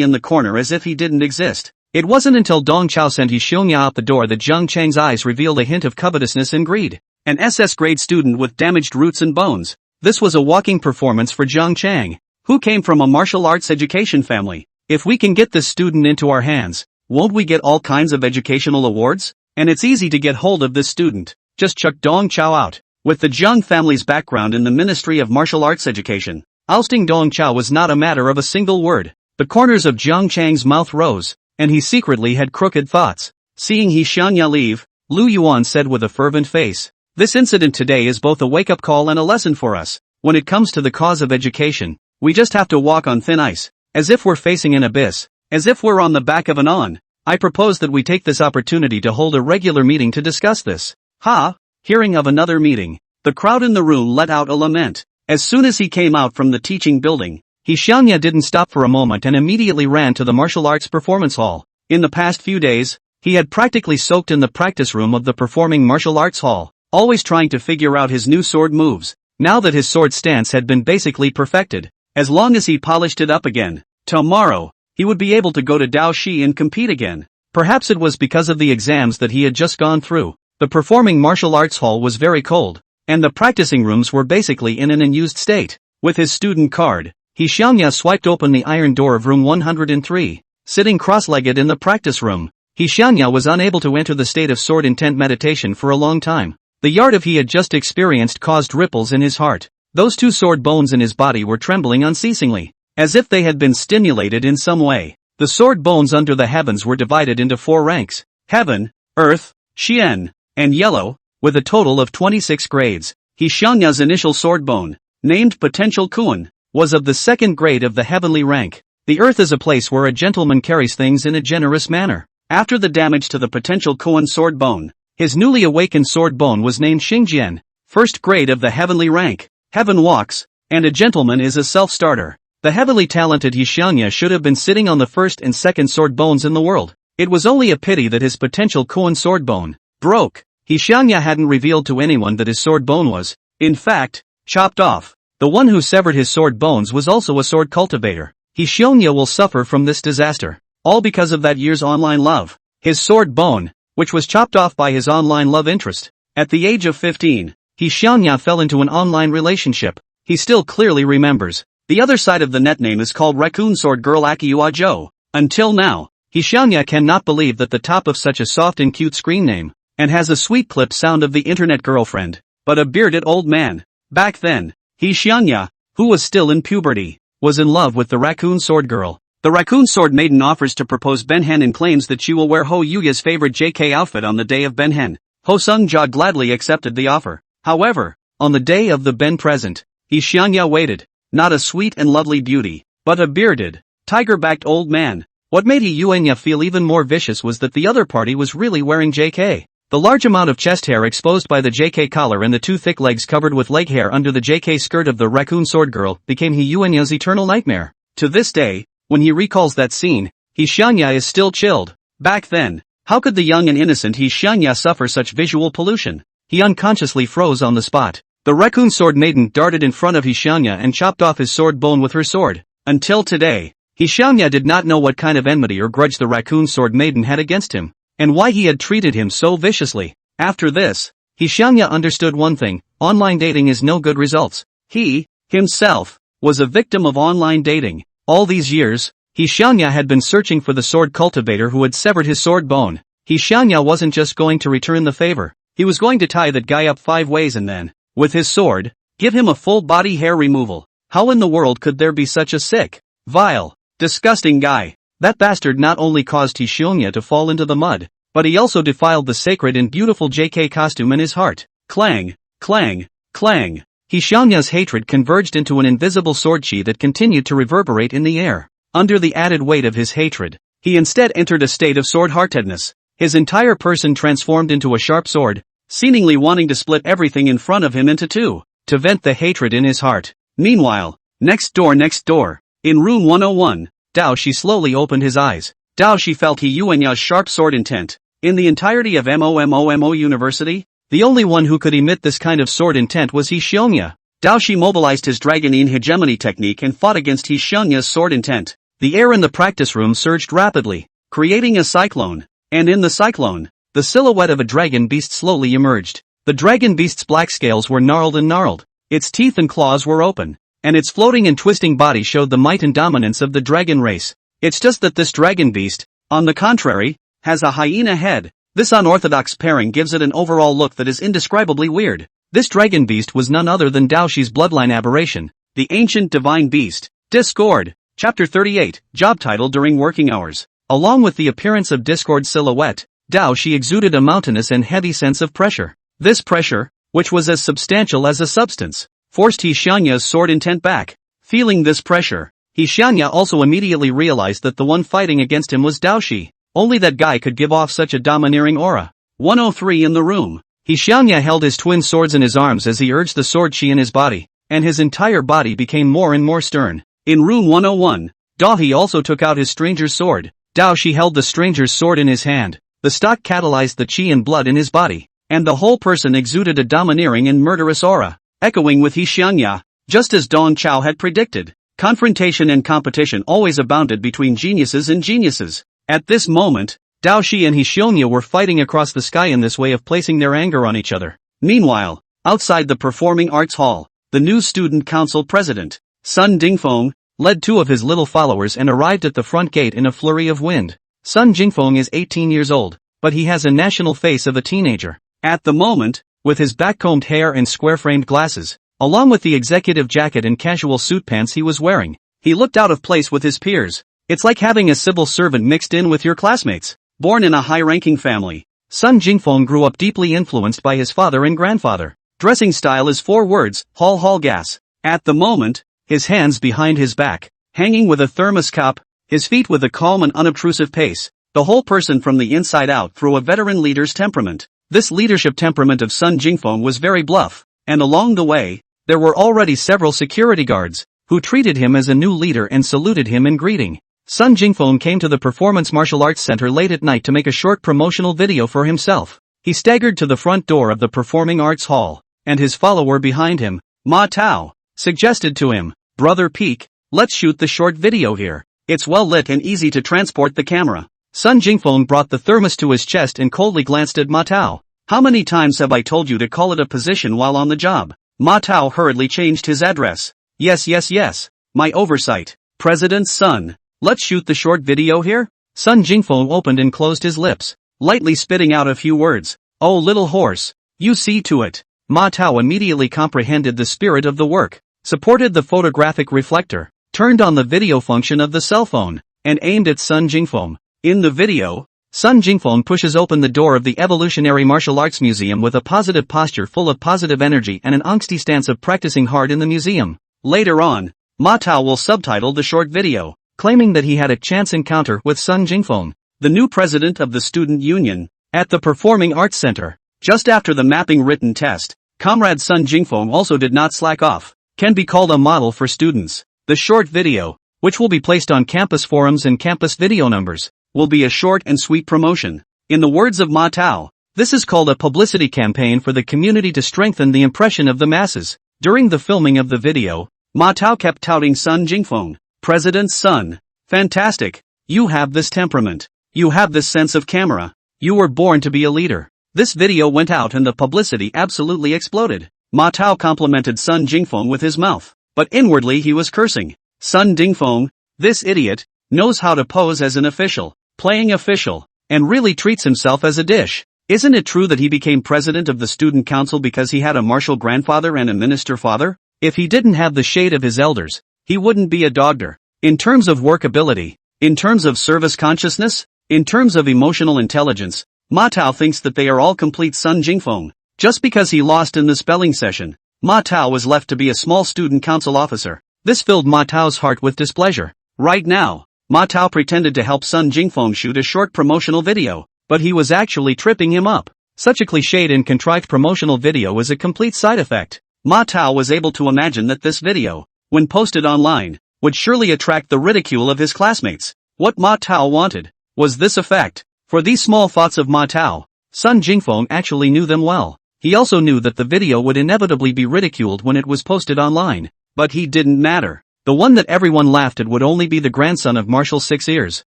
in the corner as if he didn't exist. It wasn't until Dong Chao sent He Xiongya out the door that Jiang Chang's eyes revealed a hint of covetousness and greed. An SS grade student with damaged roots and bones. This was a walking performance for Jiang Chang, who came from a martial arts education family. If we can get this student into our hands, won't we get all kinds of educational awards? And it's easy to get hold of this student. Just chuck Dong Chao out. With the Jiang family's background in the Ministry of Martial Arts Education, ousting Dong Chao was not a matter of a single word. The corners of Jiang Chang's mouth rose, and he secretly had crooked thoughts. Seeing He Xiongya leave, Lu Yuan said with a fervent face, "This incident today is both a wake-up call and a lesson for us. When it comes to the cause of education, we just have to walk on thin ice, as if we're facing an abyss, as if we're on the back of an on. I propose that we take this opportunity to hold a regular meeting to discuss this." Ha! Hearing of another meeting, the crowd in the room let out a lament. As soon as he came out from the teaching building, He Xiongya didn't stop for a moment and immediately ran to the martial arts performance hall. In the past few days, he had practically soaked in the practice room of the performing martial arts hall, always trying to figure out his new sword moves. Now that his sword stance had been basically perfected, as long as he polished it up again, tomorrow, he would be able to go to Daoshi and compete again. Perhaps it was because of the exams that he had just gone through. The performing martial arts hall was very cold, and the practicing rooms were basically in an unused state. With his student card, He Xiongya swiped open the iron door of room 103. Sitting cross-legged in the practice room, He Xiongya was unable to enter the state of sword intent meditation for a long time. The yardav he had just experienced caused ripples in his heart. Those two sword bones in his body were trembling unceasingly, as if they had been stimulated in some way. The sword bones under the heavens were divided into 4 ranks: heaven, earth, Xian, and yellow, with a total of 26 grades. He Xiongya's initial sword bone, named Potential Kuan, was of the 2nd grade of the heavenly rank. The earth is a place where a gentleman carries things in a generous manner. After the damage to the Potential Kuan sword bone, his newly awakened sword bone was named Xingjian, 1st grade of the heavenly rank. Heaven walks, and a gentleman is a self-starter. The heavily talented He Xiongya should have been sitting on the 1st and 2nd sword bones in the world. It was only a pity that his Potential Kuan sword bone broke. He Xiongya hadn't revealed to anyone that his sword bone was, in fact, chopped off. The one who severed his sword bones was also a sword cultivator. He Xiongya will suffer from this disaster, all because of that year's online love. His sword bone, which was chopped off by his online love interest. At the age of 15, He Xiongya fell into an online relationship. He still clearly remembers. The other side of the net name is called Raccoon Sword Girl Akiua Jo. Until now, He Xiongya cannot believe that the top of such a soft and cute screen name, and has a sweet clip sound of the internet girlfriend, but a bearded old man. Back then, He Xiongya, who was still in puberty, was in love with the Raccoon Sword Girl. The Raccoon Sword Maiden offers to propose Benhen and claims that she will wear Ho Yuya's favorite JK outfit on the day of Benhen. Ho Sung-ja gladly accepted the offer. However, on the day of the Ben present, He Xiongya waited, not a sweet and lovely beauty, but a bearded, tiger-backed old man. What made He Xiongya feel even more vicious was that the other party was really wearing JK. The large amount of chest hair exposed by the JK collar and the 2 thick legs covered with leg hair under the JK skirt of the Raccoon Sword Girl became He Xiongya's eternal nightmare. To this day, when he recalls that scene, He Xiongya is still chilled. Back then, how could the young and innocent He Xiongya suffer such visual pollution? He unconsciously froze on the spot. The Raccoon Sword Maiden darted in front of He Xiongya and chopped off his sword bone with her sword. Until today, He Xiongya did not know what kind of enmity or grudge the Raccoon Sword Maiden had against him, and why he had treated him so viciously. After this, He Xiongya understood one thing: online dating is no good results. He, himself, was a victim of online dating. All these years, He Xiongya had been searching for the sword cultivator who had severed his sword bone. He Xiongya wasn't just going to return the favor, he was going to tie that guy up 5 ways and then, with his sword, Give him a full body hair removal. How in the world could there be such a sick, vile, disgusting guy? That bastard not only caused Hishionya to fall into the mud, but he also defiled the sacred and beautiful JK costume in his heart. Clang, clang, clang. Hishionya's hatred converged into an invisible sword chi that continued to reverberate in the air. Under the added weight of his hatred, he instead entered a state of sword-heartedness. His entire person transformed into a sharp sword, seemingly wanting to split everything in front of him into two, to vent the hatred in his heart. Meanwhile, next door, in room 101, Dao Shi slowly opened his eyes. Dao Shi felt Hiyuanya's sharp sword intent. In the entirety of MOMOMO University, the only one who could emit this kind of sword intent was Hishionya. Dao Shi mobilized his Dragonine hegemony technique and fought against Hishionya's sword intent. The air in the practice room surged rapidly, creating a cyclone. And in the cyclone, the silhouette of a dragon beast slowly emerged. The dragon beast's black scales were gnarled. Its teeth and claws were open, and its floating and twisting body showed the might and dominance of the dragon race. It's just that this dragon beast, on the contrary, has a hyena head. This unorthodox pairing gives it an overall look that is indescribably weird. This dragon beast was none other than Dao Shi's bloodline aberration, the ancient divine beast. Discord. Chapter 38, job title during working hours. Along with the appearance of Discord's silhouette, Dao Shi exuded a mountainous and heavy sense of pressure. This pressure, which was as substantial as a substance, forced Hishionya's sword intent back. Feeling this pressure, Hishionya also immediately realized that the one fighting against him was Dao Shi. Only that guy could give off such a domineering aura. 103 in the room. Hishionya held his twin swords in his arms as he urged the sword chi in his body, and his entire body became more and more stern. In room 101, Dao He also took out his stranger's sword. Dao Shi held the stranger's sword in his hand. The stock catalyzed the chi and blood in his body, and the whole person exuded a domineering and murderous aura, echoing with Hishionya. Just as Dong Chao had predicted, confrontation and competition always abounded between geniuses and geniuses. At this moment, Dao Shi and Hishionya were fighting across the sky in this way of placing their anger on each other. Meanwhile, outside the Performing Arts Hall, the new Student Council President, Sun Dingfeng, led two of his little followers and arrived at the front gate in a flurry of wind. Sun Jingfeng is 18 years old, but he has a national face of a teenager. At the moment, with his backcombed hair and square-framed glasses, along with the executive jacket and casual suit pants he was wearing, he looked out of place with his peers. It's like having a civil servant mixed in with your classmates. Born in a high-ranking family, Sun Jingfeng grew up deeply influenced by his father and grandfather. Dressing style is 4 words, haul gas. At the moment, his hands behind his back, hanging with a thermos cup, his feet with a calm and unobtrusive pace, the whole person from the inside out through a veteran leader's temperament. This leadership temperament of Sun Jingfeng was very bluff, and along the way, there were already several security guards, who treated him as a new leader and saluted him in greeting. Sun Jingfeng came to the Performance Martial Arts Center late at night to make a short promotional video for himself. He staggered to the front door of the Performing Arts Hall, and his follower behind him, Ma Tao, suggested to him, "Brother Peak, let's shoot the short video here. It's well lit and easy to transport the camera." Sun Jingfeng brought the thermos to his chest and coldly glanced at Ma Tao. "How many times have I told you to call it a position while on the job?" Ma Tao hurriedly changed his address. Yes. My oversight. President Sun. Let's shoot the short video here?" Sun Jingfeng opened and closed his lips, lightly spitting out a few words. "Oh little horse, you see to it." Ma Tao immediately comprehended the spirit of the work, supported the photographic reflector, turned on the video function of the cell phone, and aimed at Sun Jingfeng. In the video, Sun Jingfeng pushes open the door of the Evolutionary Martial Arts Museum with a positive posture full of positive energy and an angsty stance of practicing hard in the museum. Later on, Ma Tao will subtitle the short video, claiming that he had a chance encounter with Sun Jingfeng, the new president of the student union, at the Performing Arts Center. Just after the mapping written test, Comrade Sun Jingfeng also did not slack off, can be called a model for students. The short video, which will be placed on campus forums and campus video numbers, will be a short and sweet promotion. In the words of Ma Tao, this is called a publicity campaign for the community to strengthen the impression of the masses. During the filming of the video, Ma Tao kept touting Sun Jingfeng. "President Sun, fantastic. You have this temperament. You have this sense of camera. You were born to be a leader." This video went out and the publicity absolutely exploded. Ma Tao complimented Sun Jingfeng with his mouth, but inwardly he was cursing. Sun Dingfeng, this idiot, knows how to pose as an official, playing official, and really treats himself as a dish. Isn't it true that he became president of the student council because he had a martial grandfather and a minister father? If he didn't have the shade of his elders, he wouldn't be a doctor. In terms of workability, in terms of service consciousness, in terms of emotional intelligence, Ma Tao thinks that they are all complete Sun Jingfeng. Just because he lost in the spelling session, Ma Tao was left to be a small student council officer. This filled Ma Tao's heart with displeasure. Right now, Ma Tao pretended to help Sun Jingfeng shoot a short promotional video, but he was actually tripping him up. Such a cliched and contrived promotional video was a complete side effect. Ma Tao was able to imagine that this video, when posted online, would surely attract the ridicule of his classmates. What Ma Tao wanted was this effect. For these small thoughts of Ma Tao, Sun Jingfeng actually knew them well. He also knew that the video would inevitably be ridiculed when it was posted online. But he didn't matter. The one that everyone laughed at would only be the grandson of Marshal Six Ears,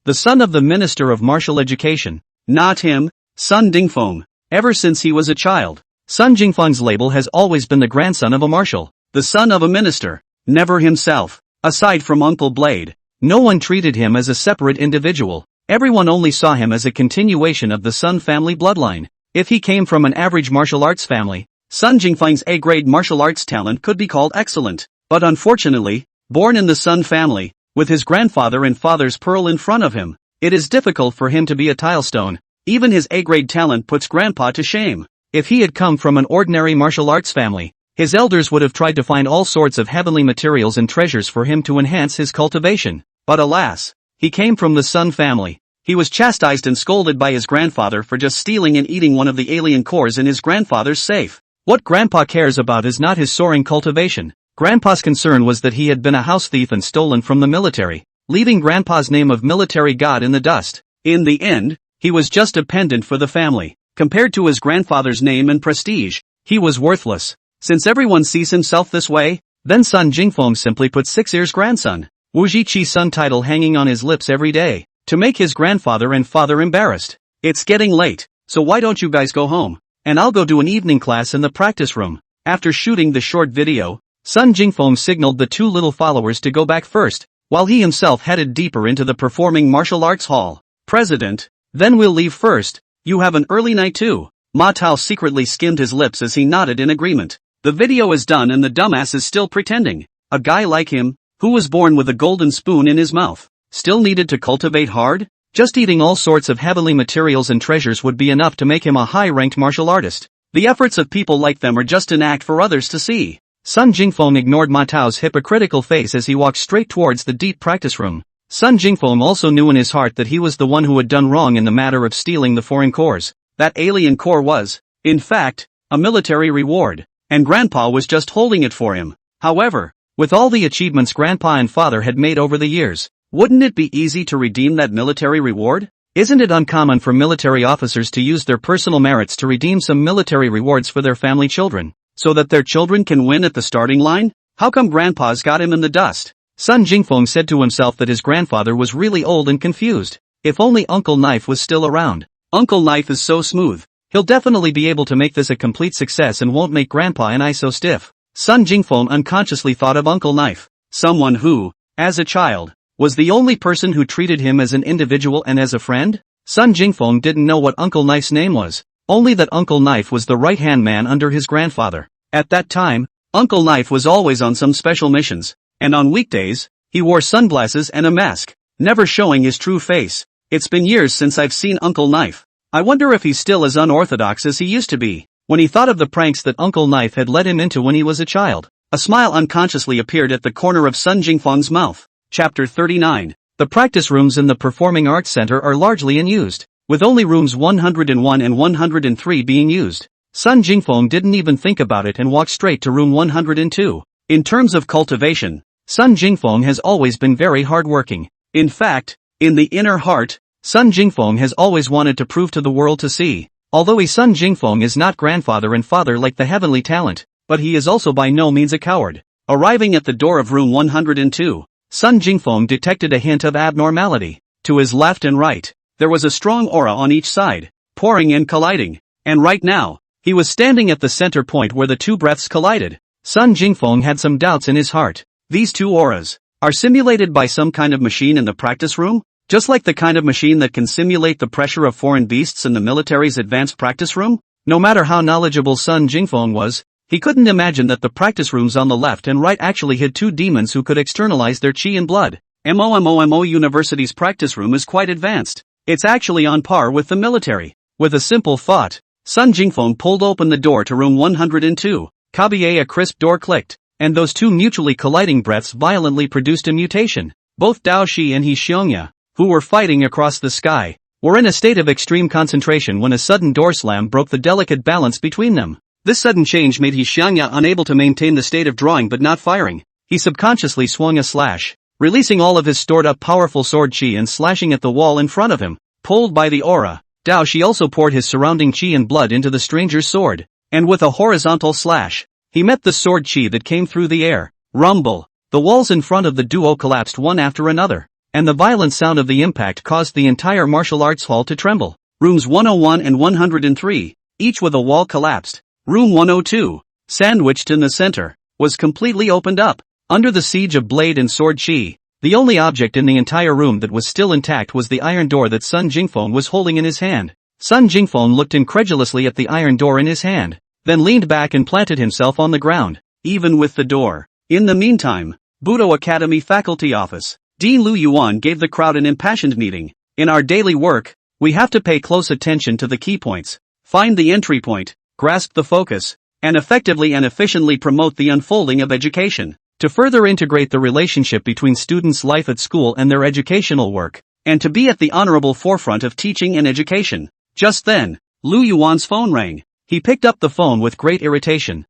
the son of the Minister of Martial Education. Not him, Sun Jingfeng. Ever since he was a child, Sun Jingfeng's label has always been the grandson of a marshal, the son of a minister, never himself. Aside from Uncle Blade, no one treated him as a separate individual. Everyone only saw him as a continuation of the Sun family bloodline. If he came from an average martial arts family, Sun Jingfeng's A-grade martial arts talent could be called excellent. But unfortunately, born in the Sun family, with his grandfather and father's pearl in front of him, it is difficult for him to be a tilestone. Even his A-grade talent puts Grandpa to shame. If he had come from an ordinary martial arts family, his elders would have tried to find all sorts of heavenly materials and treasures for him to enhance his cultivation. But alas, he came from the Sun family. He was chastised and scolded by his grandfather for just stealing and eating one of the alien cores in his grandfather's safe. What Grandpa cares about is not his soaring cultivation. Grandpa's concern was that he had been a house thief and stolen from the military, leaving Grandpa's name of military god in the dust. In the end, he was just a pendant for the family. Compared to his grandfather's name and prestige, he was worthless. Since everyone sees himself this way, then Sun Jingfeng simply put Six Ears' grandson, Wu Zhiqi Sun title hanging on his lips every day, to make his grandfather and father embarrassed. It's getting late, so why don't you guys go home, and I'll go do an evening class in the practice room. After shooting the short video, Sun Jingfeng signaled the two little followers to go back first, while he himself headed deeper into the performing martial arts hall. President, then we'll leave first, you have an early night too. Ma Tao secretly skimmed his lips as he nodded in agreement. The video is done and the dumbass is still pretending. A guy like him, who was born with a golden spoon in his mouth, still needed to cultivate hard? Just eating all sorts of heavenly materials and treasures would be enough to make him a high-ranked martial artist. The efforts of people like them are just an act for others to see. Sun Jingfeng ignored Ma Tao's hypocritical face as he walked straight towards the deep practice room. Sun Jingfeng also knew in his heart that he was the one who had done wrong in the matter of stealing the foreign cores. That alien core was, in fact, a military reward, and Grandpa was just holding it for him. However, with all the achievements Grandpa and Father had made over the years, wouldn't it be easy to redeem that military reward? Isn't it uncommon for military officers to use their personal merits to redeem some military rewards for their family children, so that their children can win at the starting line? How come Grandpa's got him in the dust? Sun Jingfeng said to himself that his grandfather was really old and confused. If only Uncle Knife was still around. Uncle Knife is so smooth. He'll definitely be able to make this a complete success and won't make Grandpa and I so stiff. Sun Jingfeng unconsciously thought of Uncle Knife, someone who, as a child, was the only person who treated him as an individual and as a friend. Sun Jingfeng didn't know what Uncle Knife's name was, only that Uncle Knife was the right-hand man under his grandfather. At that time, Uncle Knife was always on some special missions, and on weekdays, he wore sunglasses and a mask, never showing his true face. It's been years since I've seen Uncle Knife. I wonder if he's still as unorthodox as he used to be. When he thought of the pranks that Uncle Knife had led him into when he was a child, a smile unconsciously appeared at the corner of Sun Jingfeng's mouth. Chapter 39. The practice rooms in the Performing Arts Center are largely unused, with only rooms 101 and 103 being used. Sun Jingfeng didn't even think about it and walked straight to room 102. In terms of cultivation, Sun Jingfeng has always been very hardworking. In fact, in the inner heart, Sun Jingfeng has always wanted to prove to the world to see. Although Sun Jingfeng is not grandfather and father like the heavenly talent, but he is also by no means a coward. Arriving at the door of room 102, Sun Jingfeng detected a hint of abnormality. To his left and right, there was a strong aura on each side, pouring and colliding. And right now, he was standing at the center point where the two breaths collided. Sun Jingfeng had some doubts in his heart. These two auras are simulated by some kind of machine in the practice room? Just like the kind of machine that can simulate the pressure of foreign beasts in the military's advanced practice room? No matter how knowledgeable Sun Jingfeng was, he couldn't imagine that the practice rooms on the left and right actually hid two demons who could externalize their chi and blood. MOMOMO University's practice room is quite advanced. It's actually on par with the military. With a simple thought, Sun Jingfeng pulled open the door to room 102. Kabiye, a crisp door clicked, and those two mutually colliding breaths violently produced a mutation. Both Dao Shi and He Xiongya, who were fighting across the sky, were in a state of extreme concentration when a sudden door slam broke the delicate balance between them. This sudden change made He Xiongya unable to maintain the state of drawing but not firing. He subconsciously swung a slash, releasing all of his stored-up powerful sword chi and slashing at the wall in front of him. Pulled by the aura, Dao Shi also poured his surrounding chi and blood into the stranger's sword, and with a horizontal slash, he met the sword chi that came through the air. Rumble! The walls in front of the duo collapsed one after another, and the violent sound of the impact caused the entire martial arts hall to tremble. Rooms 101 and 103, each with a wall collapsed. Room 102, sandwiched in the center, was completely opened up. Under the siege of blade and sword chi, the only object in the entire room that was still intact was the iron door that Sun Jingfeng was holding in his hand. Sun Jingfeng looked incredulously at the iron door in his hand, then leaned back and planted himself on the ground, even with the door. In the meantime, Budo Academy faculty office, Dean Lu Yuan gave the crowd an impassioned meeting. In our daily work, we have to pay close attention to the key points, find the entry point, grasp the focus, and effectively and efficiently promote the unfolding of education. To further integrate the relationship between students' life at school and their educational work, and to be at the honorable forefront of teaching and education. Just then, Lu Yuan's phone rang. He picked up the phone with great irritation.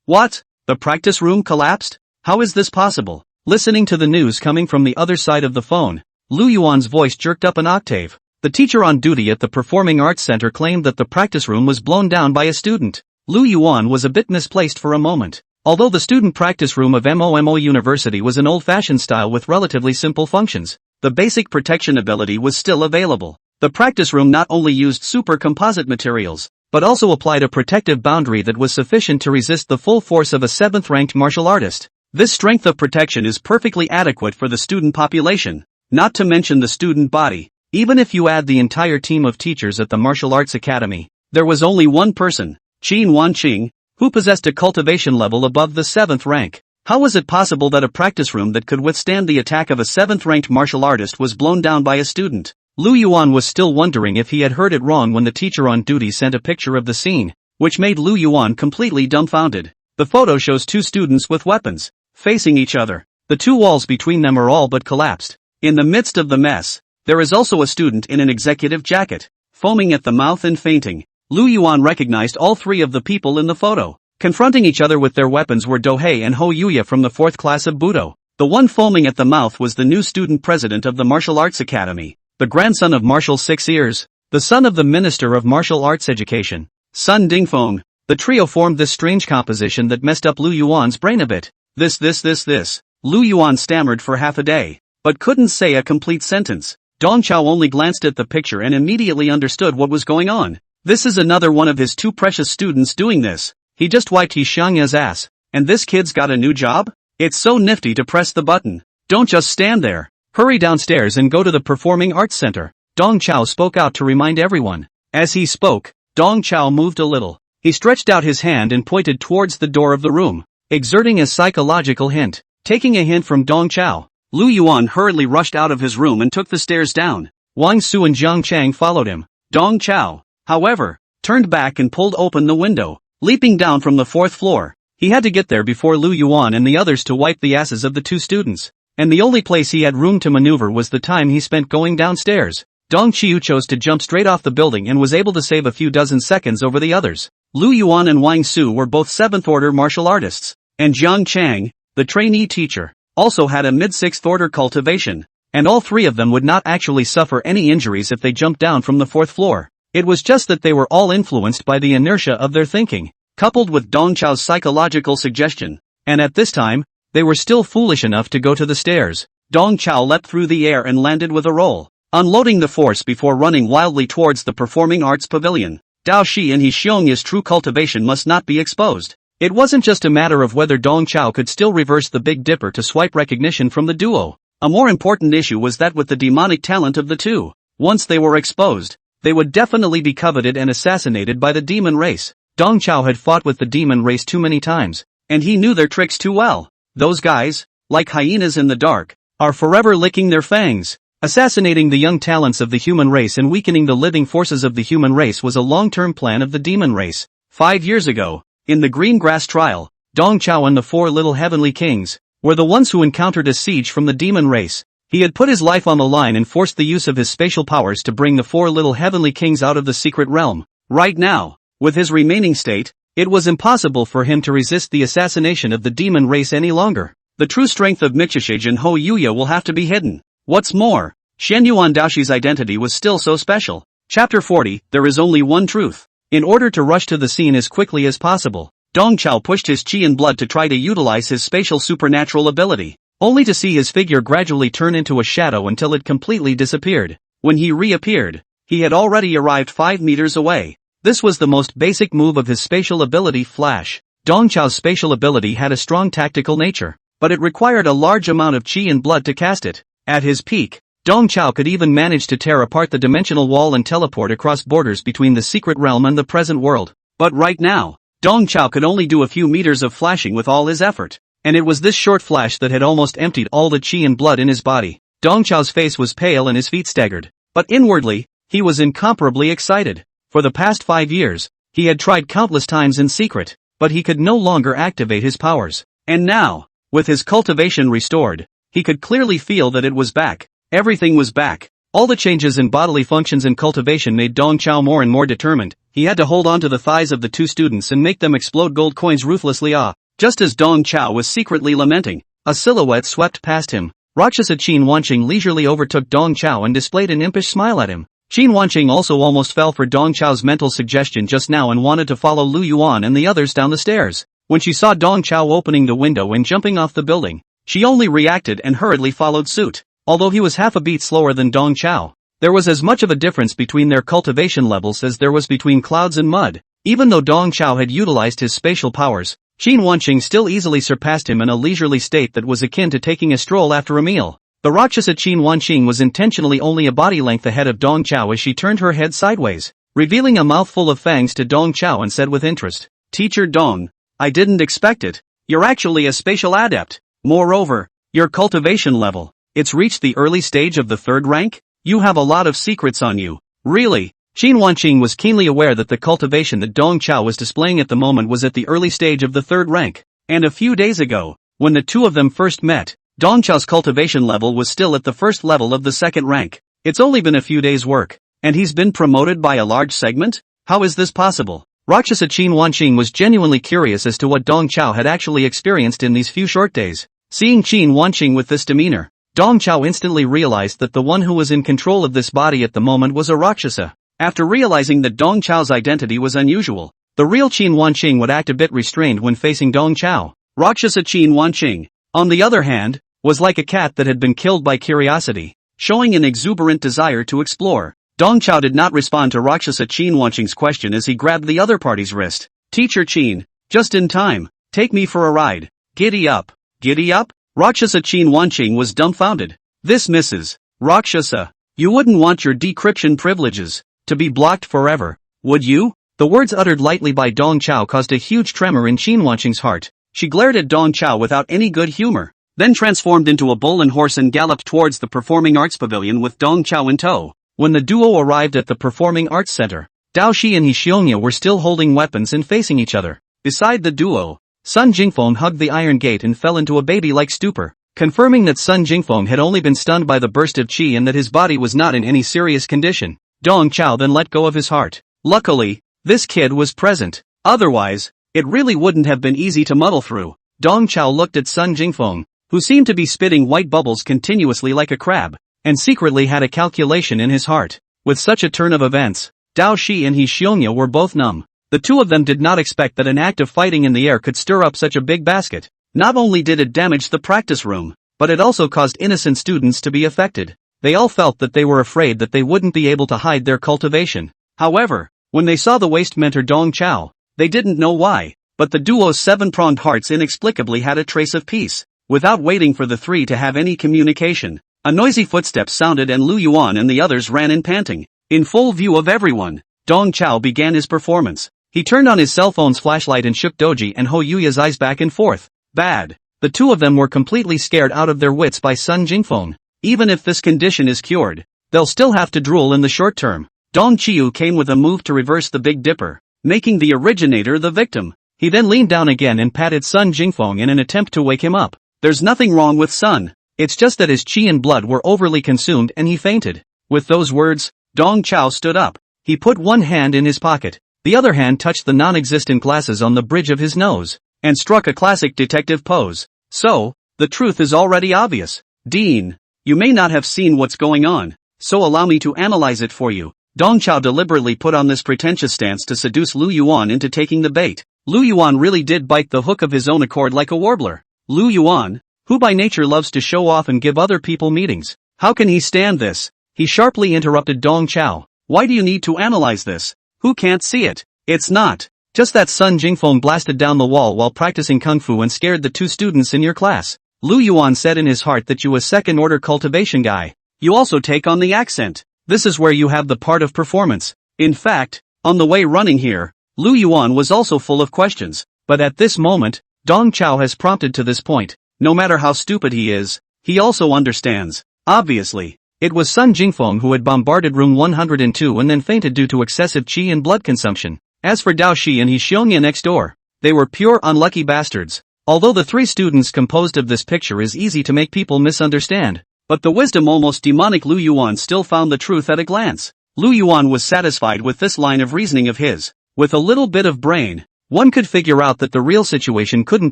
What? The practice room collapsed? How is this possible? Listening to the news coming from the other side of the phone, Lu Yuan's voice jerked up an octave. The teacher on duty at the Performing Arts Center claimed that the practice room was blown down by a student. Lu Yuan was a bit misplaced for a moment. Although the student practice room of MOMO University was an old-fashioned style with relatively simple functions, the basic protection ability was still available. The practice room not only used super composite materials, but also applied a protective boundary that was sufficient to resist the full force of a 7th-ranked martial artist. This strength of protection is perfectly adequate for the student population, not to mention the student body. Even if you add the entire team of teachers at the Martial Arts Academy, there was only one person, Qin Wanqing, who possessed a cultivation level above the 7th rank. How was it possible that a practice room that could withstand the attack of a 7th-ranked martial artist was blown down by a student? Lu Yuan was still wondering if he had heard it wrong when the teacher on duty sent a picture of the scene, which made Lu Yuan completely dumbfounded. The photo shows two students with weapons, facing each other. The two walls between them are all but collapsed. In the midst of the mess, there is also a student in an executive jacket, foaming at the mouth and fainting. Lu Yuan recognized all three of the people in the photo. Confronting each other with their weapons were Dohei and Ho Yuya from the 4th class of Budo. The one foaming at the mouth was the new student president of the Martial Arts Academy, the grandson of Marshal 6 Ears, the son of the Minister of Martial Arts Education, Sun Dingfeng. The trio formed this strange composition that messed up Lu Yuan's brain a bit. This. Lu Yuan stammered for half a day, but couldn't say a complete sentence. Dong Chao only glanced at the picture and immediately understood what was going on. This is another one of his two precious students doing this. He just wiped He Xiongya's ass, and this kid's got a new job? It's so nifty to press the button. Don't just stand there. Hurry downstairs and go to the Performing Arts Center. Dong Chao spoke out to remind everyone. As he spoke, Dong Chao moved a little. He stretched out his hand and pointed towards the door of the room, exerting a psychological hint. Taking a hint from Dong Chao, Lu Yuan hurriedly rushed out of his room and took the stairs down. Wang Su and Jiang Chang followed him. Dong Chao, however, turned back and pulled open the window, leaping down from the 4th floor. He had to get there before Lu Yuan and the others to wipe the asses of the two students, and the only place he had room to maneuver was the time he spent going downstairs. Dong Qiu chose to jump straight off the building and was able to save a few dozen seconds over the others. Lu Yuan and Wang Su were both 7th-order martial artists, and Jiang Chang, the trainee teacher, also had a mid-6th-order cultivation, and all three of them would not actually suffer any injuries if they jumped down from the 4th floor. It was just that they were all influenced by the inertia of their thinking, coupled with Dong Chao's psychological suggestion, and at this time, they were still foolish enough to go to the stairs. Dong Chao leapt through the air and landed with a roll, unloading the force before running wildly towards the Performing Arts Pavilion. Dao Shi and He Xiongya's true cultivation must not be exposed. It wasn't just a matter of whether Dong Chao could still reverse the Big Dipper to swipe recognition from the duo. A more important issue was that with the demonic talent of the two, once they were exposed, they would definitely be coveted and assassinated by the demon race. Dong Chao had fought with the demon race too many times, and he knew their tricks too well. Those guys, like hyenas in the dark, are forever licking their fangs. Assassinating the young talents of the human race and weakening the living forces of the human race was a long-term plan of the demon race. 5 years ago, in the green grass trial, Dong Chao and the 4 little heavenly kings were the ones who encountered a siege from the demon race. He had put his life on the line and forced the use of his spatial powers to bring the 4 little heavenly kings out of the secret realm. Right now, with his remaining state, it was impossible for him to resist the assassination of the demon race any longer. The true strength of Mixushage and Ho Yuya will have to be hidden. What's more, Shen Yuan Daoshi's identity was still so special. Chapter 40, There is only one truth. In order to rush to the scene as quickly as possible, Dong Chao pushed his chi and blood to try to utilize his spatial supernatural ability, only to see his figure gradually turn into a shadow until it completely disappeared. When he reappeared, he had already arrived 5 meters away. This was the most basic move of his spatial ability, Flash. Dong Chao's spatial ability had a strong tactical nature, but it required a large amount of chi and blood to cast it. At his peak, Dong Chao could even manage to tear apart the dimensional wall and teleport across borders between the secret realm and the present world. But right now, Dong Chao could only do a few meters of flashing with all his effort, and it was this short flash that had almost emptied all the chi and blood in his body. Dong Chao's face was pale and his feet staggered, but inwardly, he was incomparably excited. For the past 5 years, he had tried countless times in secret, but he could no longer activate his powers. And now, with his cultivation restored, he could clearly feel that it was back. Everything was back. All the changes in bodily functions and cultivation made Dong Chao more and more determined. He had to hold on to the thighs of the 2 students and make them explode gold coins ruthlessly. Just as Dong Chao was secretly lamenting, a silhouette swept past him. Rakshasa Qin Wanqing leisurely overtook Dong Chao and displayed an impish smile at him. Qin Wanqing also almost fell for Dong Chao's mental suggestion just now and wanted to follow Lu Yuan and the others down the stairs. When she saw Dong Chao opening the window and jumping off the building, she only reacted and hurriedly followed suit. Although he was half a beat slower than Dong Chao, there was as much of a difference between their cultivation levels as there was between clouds and mud. Even though Dong Chao had utilized his spatial powers, Qin Wanqing still easily surpassed him in a leisurely state that was akin to taking a stroll after a meal. The Rakshasa Qin Wanqing was intentionally only a body length ahead of Dong Chao as she turned her head sideways, revealing a mouthful of fangs to Dong Chao and said with interest, "Teacher Dong, I didn't expect it. You're actually a spatial adept. Moreover, your cultivation level, it's reached the early stage of the 3rd rank? You have a lot of secrets on you." Really? Qin Wanqing was keenly aware that the cultivation that Dong Chao was displaying at the moment was at the early stage of the 3rd rank. And a few days ago, when the two of them first met, Dong Chao's cultivation level was still at the 1st level of the 2nd rank. It's only been a few days' work, and he's been promoted by a large segment? How is this possible? Rakshasa Qin Wanqing was genuinely curious as to what Dong Chao had actually experienced in these few short days. Seeing Qin Wanqing with this demeanor, Dong Chao instantly realized that the one who was in control of this body at the moment was a Rakshasa. After realizing that Dong Chao's identity was unusual, the real Qin Wanqing would act a bit restrained when facing Dong Chao. Rakshasa Qin Wanqing, on the other hand, was like a cat that had been killed by curiosity, showing an exuberant desire to explore. Dong Chao did not respond to Rakshasa Qin Wanqing's question as he grabbed the other party's wrist. "Teacher Qin, just in time, take me for a ride. Giddy up." Giddy up? Rakshasa Qin Wanqing was dumbfounded. This Mrs. Rakshasa, you wouldn't want your decryption privileges to be blocked forever, would you? The words uttered lightly by Dong Chao caused a huge tremor in Qin Wanqing's heart. She glared at Dong Chao without any good humor, then transformed into a bull and horse and galloped towards the Performing Arts Pavilion with Dong Chao in tow. When the duo arrived at the Performing Arts Center, Dao Shi and He Xiongya were still holding weapons and facing each other. Beside the duo, Sun Jingfeng hugged the iron gate and fell into a baby-like stupor, confirming that Sun Jingfeng had only been stunned by the burst of qi and that his body was not in any serious condition. Dong Chao then let go of his heart. Luckily, this kid was present. Otherwise, it really wouldn't have been easy to muddle through. Dong Chao looked at Sun Jingfeng, who seemed to be spitting white bubbles continuously like a crab, and secretly had a calculation in his heart. With such a turn of events, Dao Shi and He Xiongya were both numb. The two of them did not expect that an act of fighting in the air could stir up such a big basket. Not only did it damage the practice room, but it also caused innocent students to be affected. They all felt that they were afraid that they wouldn't be able to hide their cultivation. However, when they saw the waste mentor Dong Chao, they didn't know why, but the duo's 7-pronged hearts inexplicably had a trace of peace. Without waiting for the three to have any communication, a noisy footstep sounded and Lu Yuan and the others ran in panting. In full view of everyone, Dong Chao began his performance. He turned on his cell phone's flashlight and shook Doji and Ho Yuya's eyes back and forth. Bad. The two of them were completely scared out of their wits by Sun Jingfeng. Even if this condition is cured, they'll still have to drool in the short term. Dong Qiu came with a move to reverse the Big Dipper, making the originator the victim. He then leaned down again and patted Sun Jingfeng in an attempt to wake him up. There's nothing wrong with Sun. It's just that his qi and blood were overly consumed and he fainted. With those words, Dong Chao stood up. He put one hand in his pocket. The other hand touched the non-existent glasses on the bridge of his nose, and struck a classic detective pose. So, the truth is already obvious. Dean, you may not have seen what's going on, so allow me to analyze it for you. Dong Chao deliberately put on this pretentious stance to seduce Lu Yuan into taking the bait. Lu Yuan really did bite the hook of his own accord like a warbler. Lu Yuan, who by nature loves to show off and give other people meetings. How can he stand this? He sharply interrupted Dong Chao. Why do you need to analyze this? Who can't see it? It's not just that Sun Jingfeng blasted down the wall while practicing kung fu and scared the two students in your class. Lu Yuan said in his heart that you a second-order cultivation guy. You also take on the accent. This is where you have the part of performance. In fact, on the way running here, Lu Yuan was also full of questions. But at this moment, Dong Chao has prompted to this point. No matter how stupid he is, he also understands. Obviously, it was Sun Jingfeng who had bombarded room 102 and then fainted due to excessive qi and blood consumption. As for Dao Shi and He Xiongye next door, they were pure unlucky bastards. Although the three students composed of this picture is easy to make people misunderstand, but the wisdom almost demonic Lu Yuan still found the truth at a glance. Lu Yuan was satisfied with this line of reasoning of his. With a little bit of brain, one could figure out that the real situation couldn't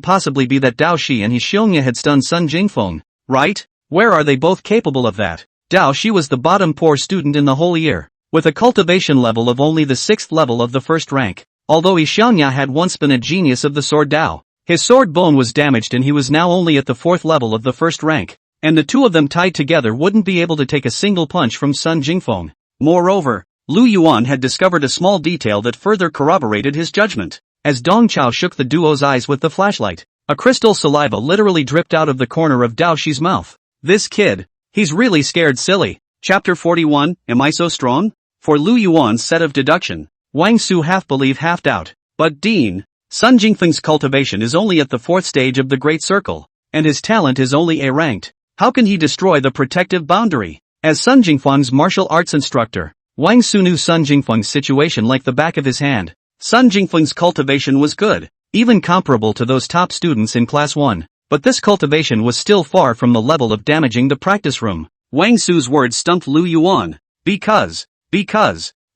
possibly be that Dao Shi and He Xiongye had stunned Sun Jingfeng, right? Where are they both capable of that? Dao Shi was the bottom poor student in the whole year, with a cultivation level of only the 6th level of the first rank. Although He Xiongye had once been a genius of the sword Dao, his sword bone was damaged and he was now only at the 4th level of the first rank, and the two of them tied together wouldn't be able to take a single punch from Sun Jingfeng. Moreover, Lu Yuan had discovered a small detail that further corroborated his judgment. As Dong Chao shook the duo's eyes with the flashlight, a crystal saliva literally dripped out of the corner of Dao Shi's mouth. This kid, he's really scared silly. Chapter 41, Am I So Strong? For Lu Yuan's set of deduction, Wang Su half believe half doubt. But Dean, Sun Jingfeng's cultivation is only at the 4th stage of the Great Circle, and his talent is only A-ranked. How can he destroy the protective boundary? As Sun Jingfeng's martial arts instructor, Wang Su knew Sun Jingfeng's situation like the back of his hand. Sun Jingfeng's cultivation was good, even comparable to those top students in Class 1, but this cultivation was still far from the level of damaging the practice room. Wang Su's words stumped Lu Yuan. Because,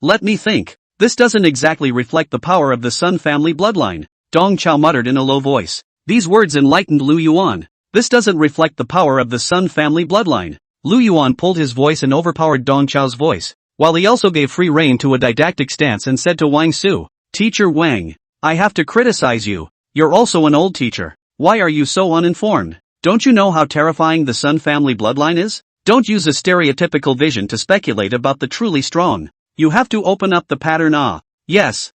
let me think. This doesn't exactly reflect the power of the Sun family bloodline, Dong Chao muttered in a low voice. These words enlightened Lu Yuan. This doesn't reflect the power of the Sun family bloodline. Lu Yuan pulled his voice and overpowered Dong Chao's voice, while he also gave free rein to a didactic stance and said to Wang Su, Teacher Wang, I have to criticize you. You're also an old teacher. Why are you so uninformed? Don't you know how terrifying the Sun family bloodline is? Don't use a stereotypical vision to speculate about the truly strong. You have to open up the pattern. Yes,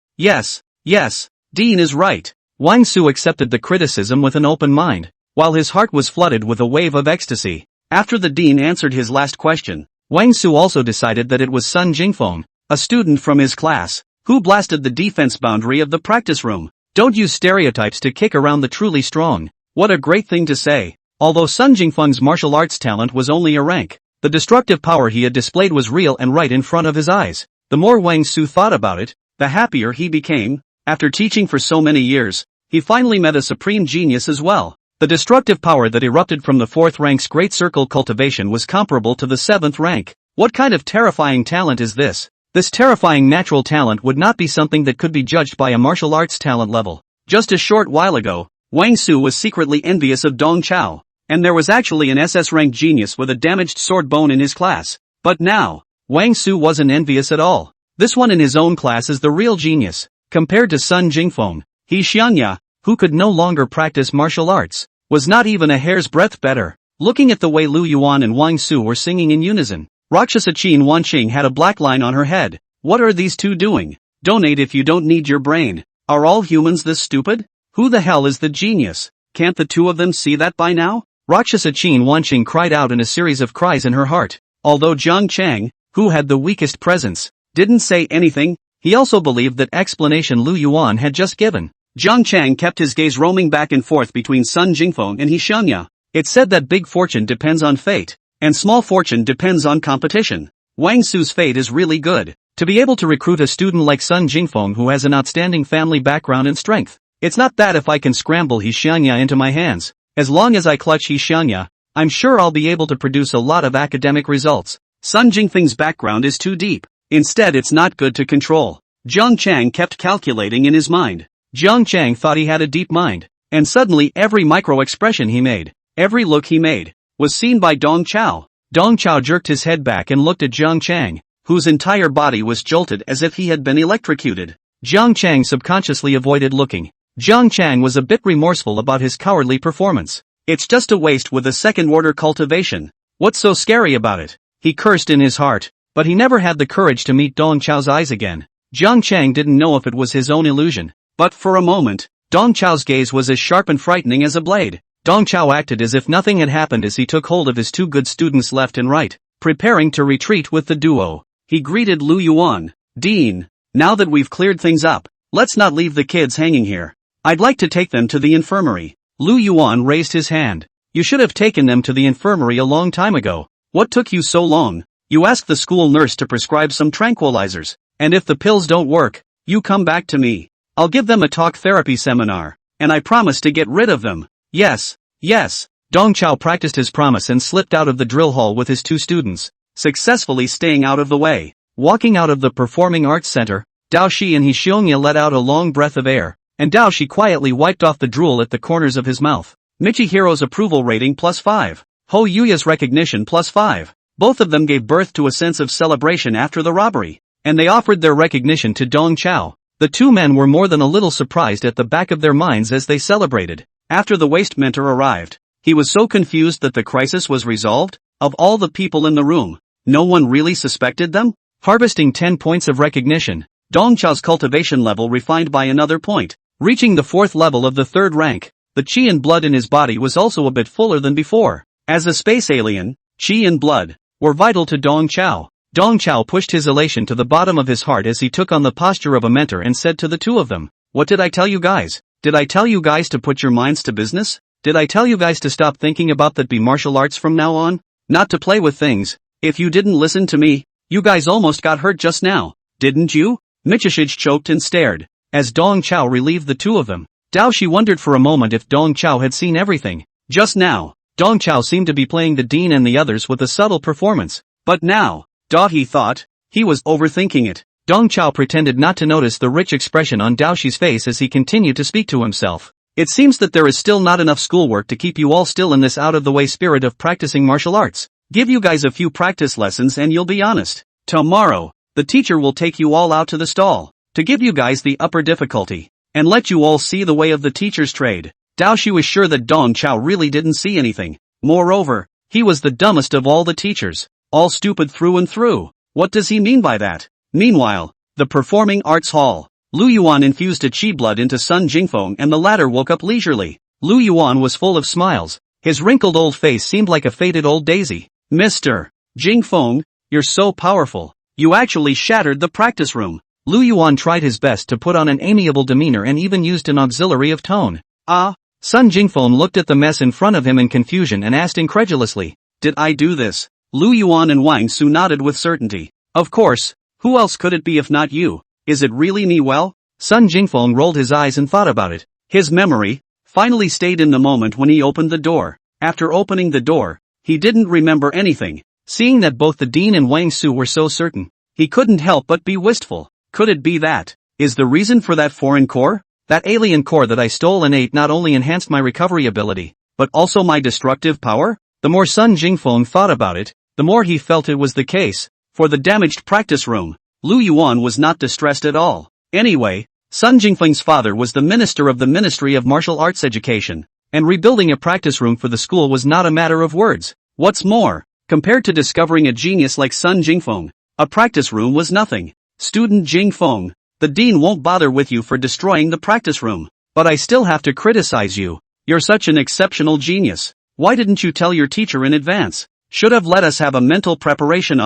Dean is right. Wang Su accepted the criticism with an open mind, while his heart was flooded with a wave of ecstasy. After the dean answered his last question, Wang Su also decided that it was Sun Jingfeng, a student from his class, who blasted the defense boundary of the practice room. Don't use stereotypes to kick around the truly strong. What a great thing to say. Although Sun Jingfeng's martial arts talent was only a rank, the destructive power he had displayed was real and right in front of his eyes. The more Wang Su thought about it, the happier he became. After teaching for so many years, he finally met a supreme genius as well. The destructive power that erupted from the 4th rank's Great Circle cultivation was comparable to the 7th rank. What kind of terrifying talent is this? This terrifying natural talent would not be something that could be judged by a martial arts talent level. Just a short while ago, Wang Su was secretly envious of Dong Chao, and there was actually an SS-ranked genius with a damaged sword bone in his class. But now, Wang Su wasn't envious at all. This one in his own class is the real genius. Compared to Sun Jingfeng, He Xiongye, who could no longer practice martial arts, was not even a hair's breadth better. Looking at the way Lu Yuan and Wang Su were singing in unison, Rakshasa Qin Wanqing had a black line on her head. What are these two doing? Donate if you don't need your brain. Are all humans this stupid? Who the hell is the genius? Can't the two of them see that by now? Rakshasa Qin Wanqing cried out in a series of cries in her heart. Although Jiang Chang, who had the weakest presence, didn't say anything, he also believed that explanation Lu Yuan had just given. Jiang Chang kept his gaze roaming back and forth between Sun Jingfeng and Xiangya. It said that big fortune depends on fate, and small fortune depends on competition. Wang Su's fate is really good. To be able to recruit a student like Sun Jingfeng who has an outstanding family background and strength. It's not that if I can scramble Xiangya into my hands. As long as I clutch Xiangya, I'm sure I'll be able to produce a lot of academic results. Sun Jingfeng's background is too deep. Instead, it's not good to control. Jiang Chang kept calculating in his mind. Jiang Chang thought he had a deep mind, and suddenly every micro-expression he made, every look he made, was seen by Dong Chao. Dong Chao jerked his head back and looked at Jiang Chang, whose entire body was jolted as if he had been electrocuted. Jiang Chang subconsciously avoided looking. Jiang Chang was a bit remorseful about his cowardly performance. It's just a waste with a second-order cultivation. What's so scary about it? He cursed in his heart, but he never had the courage to meet Dong Chao's eyes again. Jiang Chang didn't know if it was his own illusion, but for a moment, Dong Chao's gaze was as sharp and frightening as a blade. Dong Chao acted as if nothing had happened as he took hold of his two good students left and right, preparing to retreat with the duo. He greeted Lu Yuan. Dean, now that we've cleared things up, let's not leave the kids hanging here. I'd like to take them to the infirmary. Lu Yuan raised his hand. You should have taken them to the infirmary a long time ago. What took you so long? You ask the school nurse to prescribe some tranquilizers, and if the pills don't work, you come back to me. I'll give them a talk therapy seminar, and I promise to get rid of them. Yes, yes. Dong Chao practiced his promise and slipped out of the drill hall with his two students, successfully staying out of the way. Walking out of the Performing Arts Center, Dao Shi and Xiongya let out a long breath of air, and Dao Shi quietly wiped off the drool at the corners of his mouth. Michihiro's approval rating +5. Ho Yuya's recognition +5. Both of them gave birth to a sense of celebration after the robbery, and they offered their recognition to Dong Chao. The two men were more than a little surprised at the back of their minds as they celebrated. After the waste mentor arrived, he was so confused that the crisis was resolved. Of all the people in the room, no one really suspected them? Harvesting 10 points of recognition, Dong Chao's cultivation level refined by another point, reaching the 4th level of the 3rd rank. The qi and blood in his body was also a bit fuller than before. As a space alien, qi and blood were vital to Dong Chao. Dong Chao pushed his elation to the bottom of his heart as he took on the posture of a mentor and said to the two of them, "What did I tell you guys? Did I tell you guys to put your minds to business? Did I tell you guys to stop thinking about that be martial arts from now on? Not to play with things? If you didn't listen to me, you guys almost got hurt just now, didn't you?" Michishij choked and stared, as Dong Chao relieved the two of them. Dao Shi wondered for a moment if Dong Chao had seen everything. Just now, Dong Chao seemed to be playing the dean and the others with a subtle performance. But now, he thought, he was overthinking it. Dong Chao pretended not to notice the rich expression on Dao Shi's face as he continued to speak to himself. It seems that there is still not enough schoolwork to keep you all still in this out-of-the-way spirit of practicing martial arts. Give you guys a few practice lessons and you'll be honest. Tomorrow, the teacher will take you all out to the stall, to give you guys the upper difficulty, and let you all see the way of the teacher's trade. Dao Shi was sure that Dong Chao really didn't see anything. Moreover, he was the dumbest of all the teachers. All stupid through and through. What does he mean by that? Meanwhile, the Performing Arts Hall. Lu Yuan infused a qi blood into Sun Jingfeng and the latter woke up leisurely. Lu Yuan was full of smiles. His wrinkled old face seemed like a faded old daisy. Mr. Jingfeng, you're so powerful. You actually shattered the practice room. Lu Yuan tried his best to put on an amiable demeanor and even used an auxiliary of tone. Sun Jingfeng looked at the mess in front of him in confusion and asked incredulously, "Did I do this?" Lu Yuan and Wang Su nodded with certainty. "Of course, who else could it be if not you? Is it really me?" Well, Sun Jingfeng rolled his eyes and thought about it. His memory finally stayed in the moment when he opened the door. After opening the door, he didn't remember anything. Seeing that both the dean and Wang Su were so certain, he couldn't help but be wistful. Could it be that is the reason for that foreign core? That alien core that I stole and ate not only enhanced my recovery ability, but also my destructive power? The more Sun Jingfeng thought about it, the more he felt it was the case. For the damaged practice room, Lu Yuan was not distressed at all. Anyway, Sun Jingfeng's father was the minister of the Ministry of Martial Arts Education, and rebuilding a practice room for the school was not a matter of words. What's more, compared to discovering a genius like Sun Jingfeng, a practice room was nothing. Student Jingfeng, the dean won't bother with you for destroying the practice room, but I still have to criticize you. You're such an exceptional genius. Why didn't you tell your teacher in advance? Should have let us have a mental preparation.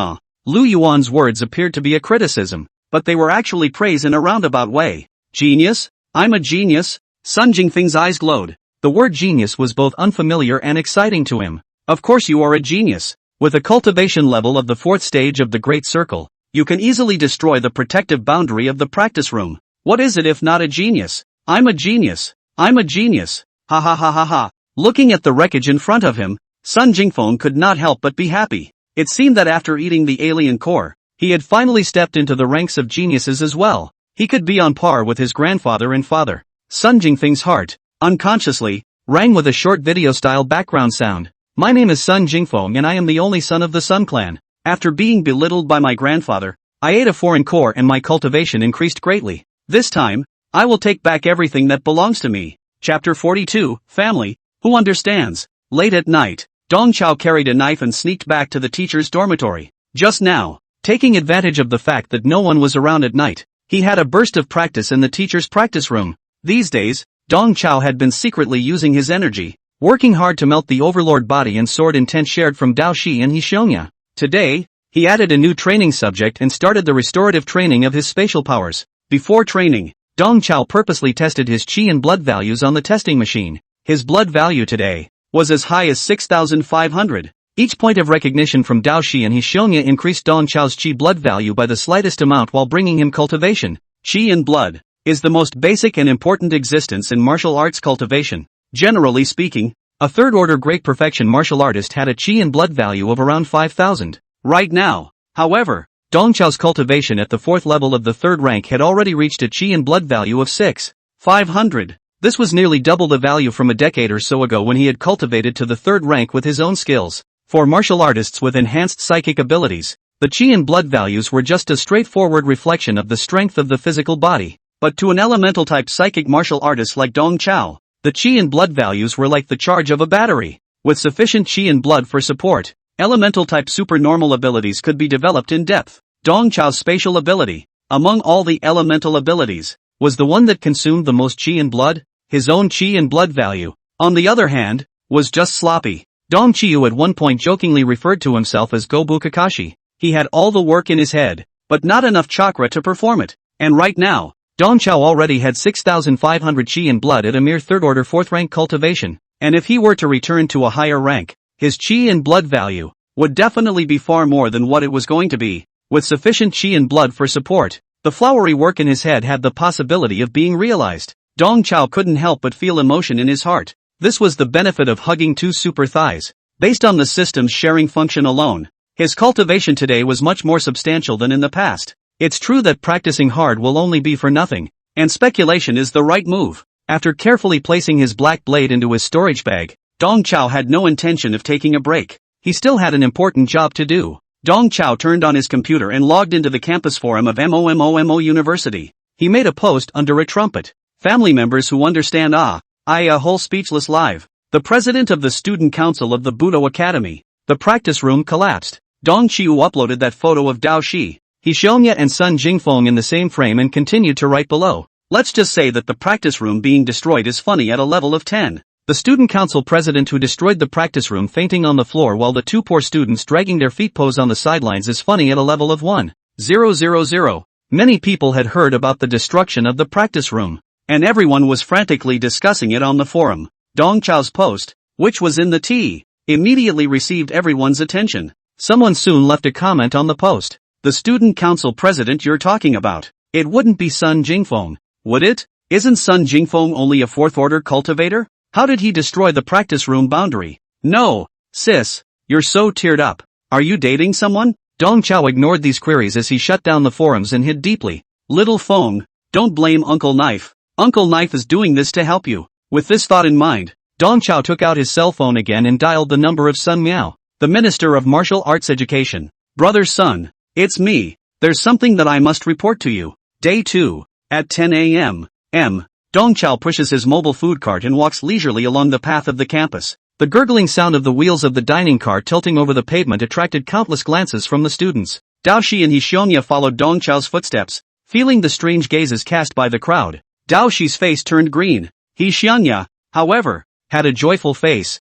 Lu Yuan's words appeared to be a criticism, but they were actually praise in a roundabout way. Genius? I'm a genius? Sun Jingfeng's eyes glowed. The word genius was both unfamiliar and exciting to him. Of course you are a genius. With a cultivation level of the 4th stage of the Great Circle, you can easily destroy the protective boundary of the practice room. What is it if not a genius? I'm a genius. I'm a genius. Ha ha ha ha ha. Looking at the wreckage in front of him, Sun Jingfeng could not help but be happy. It seemed that after eating the alien core, he had finally stepped into the ranks of geniuses as well. He could be on par with his grandfather and father. Sun Jingfeng's heart, unconsciously, rang with a short video-style background sound. My name is Sun Jingfeng and I am the only son of the Sun clan. After being belittled by my grandfather, I ate a foreign core and my cultivation increased greatly. This time, I will take back everything that belongs to me. Chapter 42, Family, Who Understands? Late at night, Dong Chao carried a knife and sneaked back to the teacher's dormitory. Just now, taking advantage of the fact that no one was around at night, he had a burst of practice in the teacher's practice room. These days, Dong Chao had been secretly using his energy, working hard to melt the overlord body and sword intent shared from Dao Shi and Hishongya. Today, he added a new training subject and started the restorative training of his spatial powers. Before training, Dong Chao purposely tested his qi and blood values on the testing machine. His blood value today was as high as 6,500. Each point of recognition from Dao Shi and Hishongya increased Dong Chao's qi blood value by the slightest amount while bringing him cultivation. Qi and blood is the most basic and important existence in martial arts cultivation. Generally speaking, a third-order great perfection martial artist had a qi and blood value of around 5,000. Right now, however, Dong Chao's cultivation at the 4th level of the 3rd rank had already reached a qi and blood value of 6,500. This was nearly double the value from a decade or so ago when he had cultivated to the 3rd rank with his own skills. For martial artists with enhanced psychic abilities, the qi and blood values were just a straightforward reflection of the strength of the physical body. But to an elemental-type psychic martial artist like Dong Chao, the qi and blood values were like the charge of a battery. With sufficient qi and blood for support, elemental-type supernormal abilities could be developed in depth. Dong Chao's spatial ability, among all the elemental abilities, was the one that consumed the most qi and blood. His own qi and blood value, on the other hand, was just sloppy. Dong Qiu at one point jokingly referred to himself as Gobu Kakashi. He had all the work in his head, but not enough chakra to perform it. And right now, Dong Chao already had 6,500 qi and blood at a mere 3rd order 4th rank cultivation, and if he were to return to a higher rank, his qi and blood value would definitely be far more than what it was going to be. With sufficient qi and blood for support, the flowery work in his head had the possibility of being realized. Dong Chao couldn't help but feel emotion in his heart. This was the benefit of hugging 2 super thighs. Based on the system's sharing function alone, his cultivation today was much more substantial than in the past. It's true that practicing hard will only be for nothing, and speculation is the right move. After carefully placing his black blade into his storage bag, Dong Chao had no intention of taking a break. He still had an important job to do. Dong Chao turned on his computer and logged into the campus forum of MOMOMO University. He made a post under a trumpet. Family members who understand a whole speechless live. The president of the student council of the Budo Academy. The practice room collapsed. Dong Qiu uploaded that photo of Dao Shi, Hishongya and Sun Jingfeng in the same frame and continued to write below. Let's just say that the practice room being destroyed is funny at a level of 10. The student council president who destroyed the practice room fainting on the floor while the 2 poor students dragging their feet pose on the sidelines is funny at a level of 1,000. Many people had heard about the destruction of the practice room, and everyone was frantically discussing it on the forum. Dong Chao's post, which was in the T, immediately received everyone's attention. Someone soon left a comment on the post. The student council president you're talking about. It wouldn't be Sun Jingfeng, would it? Isn't Sun Jingfeng only a 4th order cultivator? How did he destroy the practice room boundary? No, sis, you're so teared up. Are you dating someone? Dong Chao ignored these queries as he shut down the forums and hid deeply. Little Feng, don't blame Uncle Knife. Uncle Knife is doing this to help you. With this thought in mind, Dong Chao took out his cell phone again and dialed the number of Sun Miao, the Minister of Martial Arts Education. Brother Sun, it's me. There's something that I must report to you. Day 2, at 10 a.m. Dong Chao pushes his mobile food cart and walks leisurely along the path of the campus. The gurgling sound of the wheels of the dining car tilting over the pavement attracted countless glances from the students. Dao Shi and Hishongya followed Dong Chao's footsteps, feeling the strange gazes cast by the crowd. Dao Shi's face turned green. Hishongya, however, had a joyful face.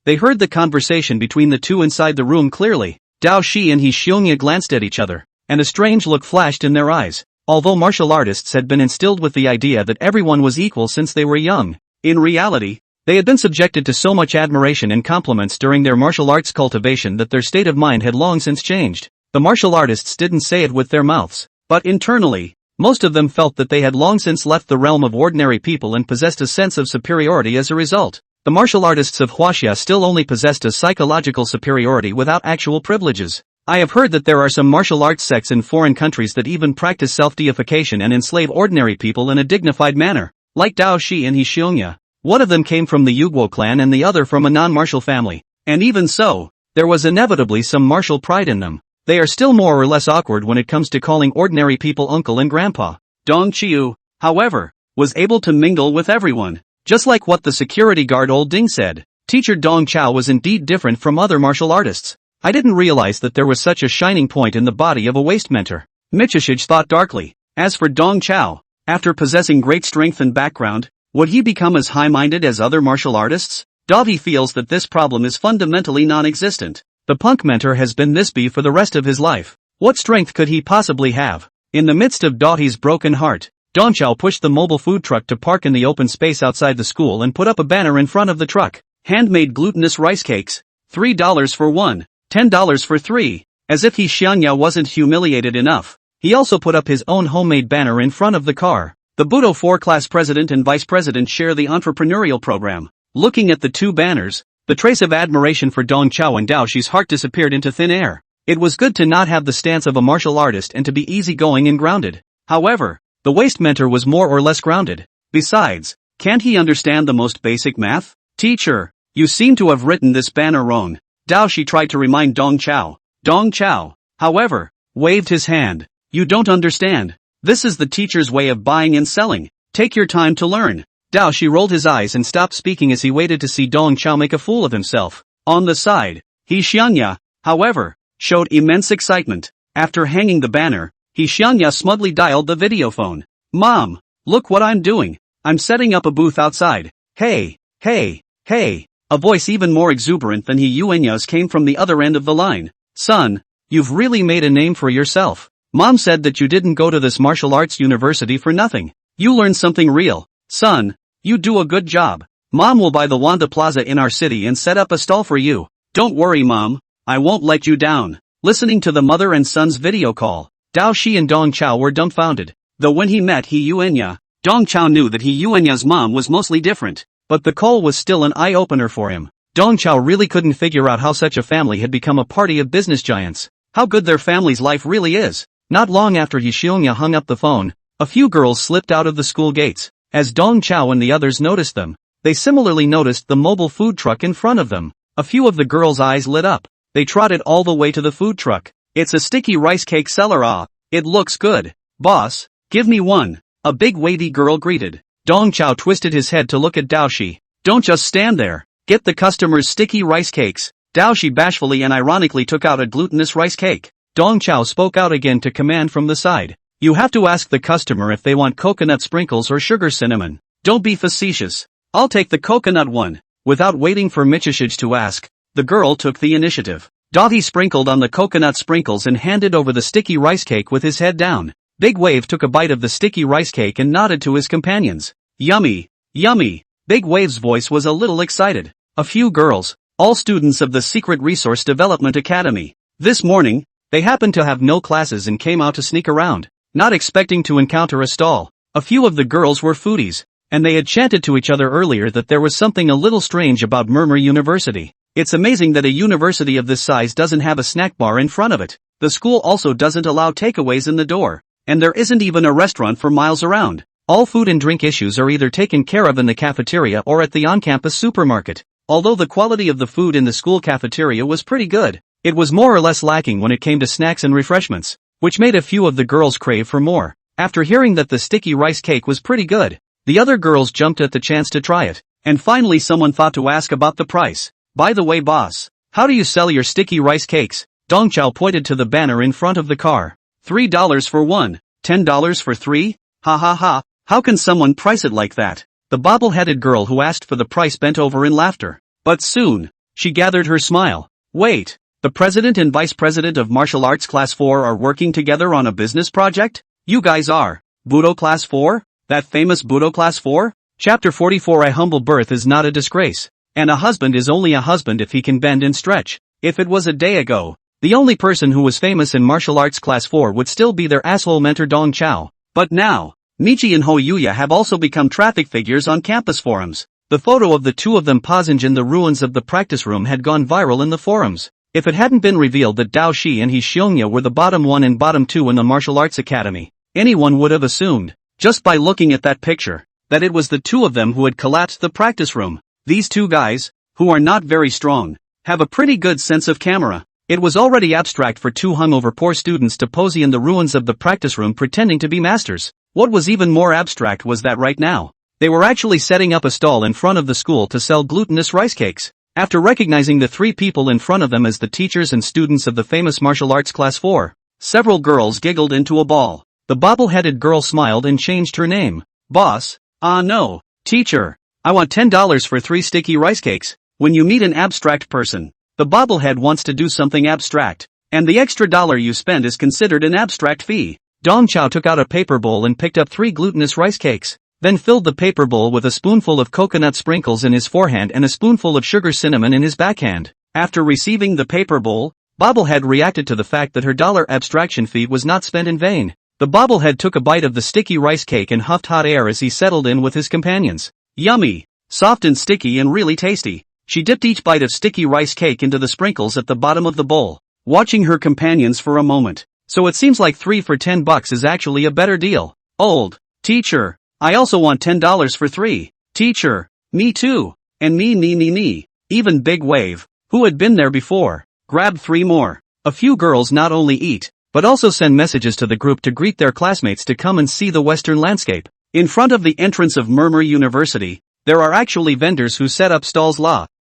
They heard the conversation between the two inside the room clearly. Dao Shi and He Xiongya glanced at each other, and a strange look flashed in their eyes. Although martial artists had been instilled with the idea that everyone was equal since they were young, in reality, they had been subjected to so much admiration and compliments during their martial arts cultivation that their state of mind had long since changed. The martial artists didn't say it with their mouths, but internally, most of them felt that they had long since left the realm of ordinary people and possessed a sense of superiority as a result. The martial artists of Huaxia still only possessed a psychological superiority without actual privileges. I have heard that there are some martial arts sects in foreign countries that even practice self-deification and enslave ordinary people in a dignified manner. Like Dao Shi and He Xiongya, one of them came from the Yuguo clan and the other from a non-martial family. And even so, there was inevitably some martial pride in them. They are still more or less awkward when it comes to calling ordinary people uncle and grandpa. Dong Qiu, however, was able to mingle with everyone. Just like what the security guard old Ding said, teacher Dong Chao was indeed different from other martial artists. I didn't realize that there was such a shining point in the body of a waste mentor. Michishige thought darkly. As for Dong Chao, after possessing great strength and background, would he become as high-minded as other martial artists? Davi feels that this problem is fundamentally non-existent. The punk mentor has been this bee for the rest of his life. What strength could he possibly have? In the midst of Davi's broken heart, Dongchao pushed the mobile food truck to park in the open space outside the school and put up a banner in front of the truck. Handmade glutinous rice cakes. $3 for one, $10 for three. As if He Xiongya wasn't humiliated enough, he also put up his own homemade banner in front of the car. The Budo 4 class president and vice president share the entrepreneurial program. Looking at the two banners, the trace of admiration for Dong Chao and Dao Shi's heart disappeared into thin air. It was good to not have the stance of a martial artist and to be easygoing and grounded. However, the waste mentor was more or less grounded. Besides, can't he understand the most basic math? Teacher, you seem to have written this banner wrong. Dao Shi tried to remind Dong Chao. Dong Chao, however, waved his hand. You don't understand. This is the teacher's way of buying and selling. Take your time to learn. Dao Shi rolled his eyes and stopped speaking as he waited to see Dong Chao make a fool of himself. On the side, He Xiongya, however, showed immense excitement. After hanging the banner, He Xiongya smugly dialed the video phone. Mom, look what I'm doing. I'm setting up a booth outside. Hey, hey, hey. A voice even more exuberant than He Yuenya's came from the other end of the line. Son, you've really made a name for yourself. Mom said that you didn't go to this martial arts university for nothing. You learned something real. Son, you do a good job. Mom will buy the Wanda Plaza in our city and set up a stall for you. Don't worry, Mom. I won't let you down. Listening to the mother and son's video call, Dao Shi and Dong Chao were dumbfounded. Though when he met He Yuenya, Dong Chao knew that He Yuenya's mom was mostly different. But the call was still an eye-opener for him. Dong Chao really couldn't figure out how such a family had become a party of business giants. How good their family's life really is. Not long after He Xiongya hung up the phone, a few girls slipped out of the school gates. As Dong Chao and the others noticed them, they similarly noticed the mobile food truck in front of them. A few of the girls' eyes lit up. They trotted all the way to the food truck. It's a sticky rice cake seller. Ah, it looks good. Boss, give me one. A big wavy girl greeted. Dong Chao twisted his head to look at Dao Shi. Don't just stand there. Get the customers sticky rice cakes. Dao Shi bashfully and ironically took out a glutinous rice cake. Dong Chao spoke out again to command from the side. You have to ask the customer if they want coconut sprinkles or sugar cinnamon. Don't be facetious. I'll take the coconut one. Without waiting for Michishige to ask, the girl took the initiative. Davi sprinkled on the coconut sprinkles and handed over the sticky rice cake with his head down. Big Wave took a bite of the sticky rice cake and nodded to his companions. Yummy, yummy. Big Wave's voice was a little excited. A few girls, all students of the Secret Resource Development Academy. This morning, they happened to have no classes and came out to sneak around, not expecting to encounter a stall. A few of the girls were foodies, and they had chanted to each other earlier that there was something a little strange about Murmur University. It's amazing that a university of this size doesn't have a snack bar in front of it. The school also doesn't allow takeaways in the door, and there isn't even a restaurant for miles around. All food and drink issues are either taken care of in the cafeteria or at the on-campus supermarket. Although the quality of the food in the school cafeteria was pretty good, it was more or less lacking when it came to snacks and refreshments, which made a few of the girls crave for more. After hearing that the sticky rice cake was pretty good, the other girls jumped at the chance to try it, and finally someone thought to ask about the price. By the way, boss, how do you sell your sticky rice cakes? Dongchao pointed to the banner in front of the car. $3 for one, $10 for three? Ha ha ha, how can someone price it like that? The bobble-headed girl who asked for the price bent over in laughter. But soon, She gathered her smile. Wait, the president and vice president of martial arts class 4 are working together on a business project? You guys are Budo class 4? That famous Budo class 4? Chapter 44. A humble birth is not a disgrace. And a husband is only a husband if he can bend and stretch. If it was a day ago, the only person who was famous in martial arts class 4 would still be their asshole mentor Dong Chao. But now, Michi and Ho Yuya have also become traffic figures on campus forums. The photo of the two of them posing in the ruins of the practice room had gone viral in the forums. If it hadn't been revealed that Dao Shi and He Xiongya were the bottom 1 and bottom 2 in the martial arts academy, anyone would have assumed, just by looking at that picture, that it was the two of them who had collapsed the practice room. These two guys, who are not very strong, have a pretty good sense of camera. It was already abstract for two hungover poor students to pose in the ruins of the practice room pretending to be masters. What was even more abstract was that right now, they were actually setting up a stall in front of the school to sell glutinous rice cakes. After recognizing the three people in front of them as the teachers and students of the famous martial arts class 4, several girls giggled into a ball. The bobble-headed girl smiled and changed her name. Boss? No. Teacher. I want $10 for 3 sticky rice cakes. When you meet an abstract person, the bobblehead wants to do something abstract, and the extra dollar you spend is considered an abstract fee. Dong Chao took out a paper bowl and picked up 3 glutinous rice cakes, then filled the paper bowl with a spoonful of coconut sprinkles in his forehand and a spoonful of sugar cinnamon in his backhand. After receiving the paper bowl, Bobblehead reacted to the fact that her dollar abstraction fee was not spent in vain. The Bobblehead took a bite of the sticky rice cake and huffed hot air as he settled in with his companions. Yummy! Soft and sticky and really tasty. She dipped each bite of sticky rice cake into the sprinkles at the bottom of the bowl, watching her companions for a moment. So it seems like 3 for $10 is actually a better deal. Old. Teacher. I also want $10 for 3. Teacher. Me too. And me. Even Big Wave, who had been there before, grabbed 3 more. A few girls not only eat, but also send messages to the group to greet their classmates to come and see the western landscape. In front of the entrance of Murmur University, there are actually vendors who set up stalls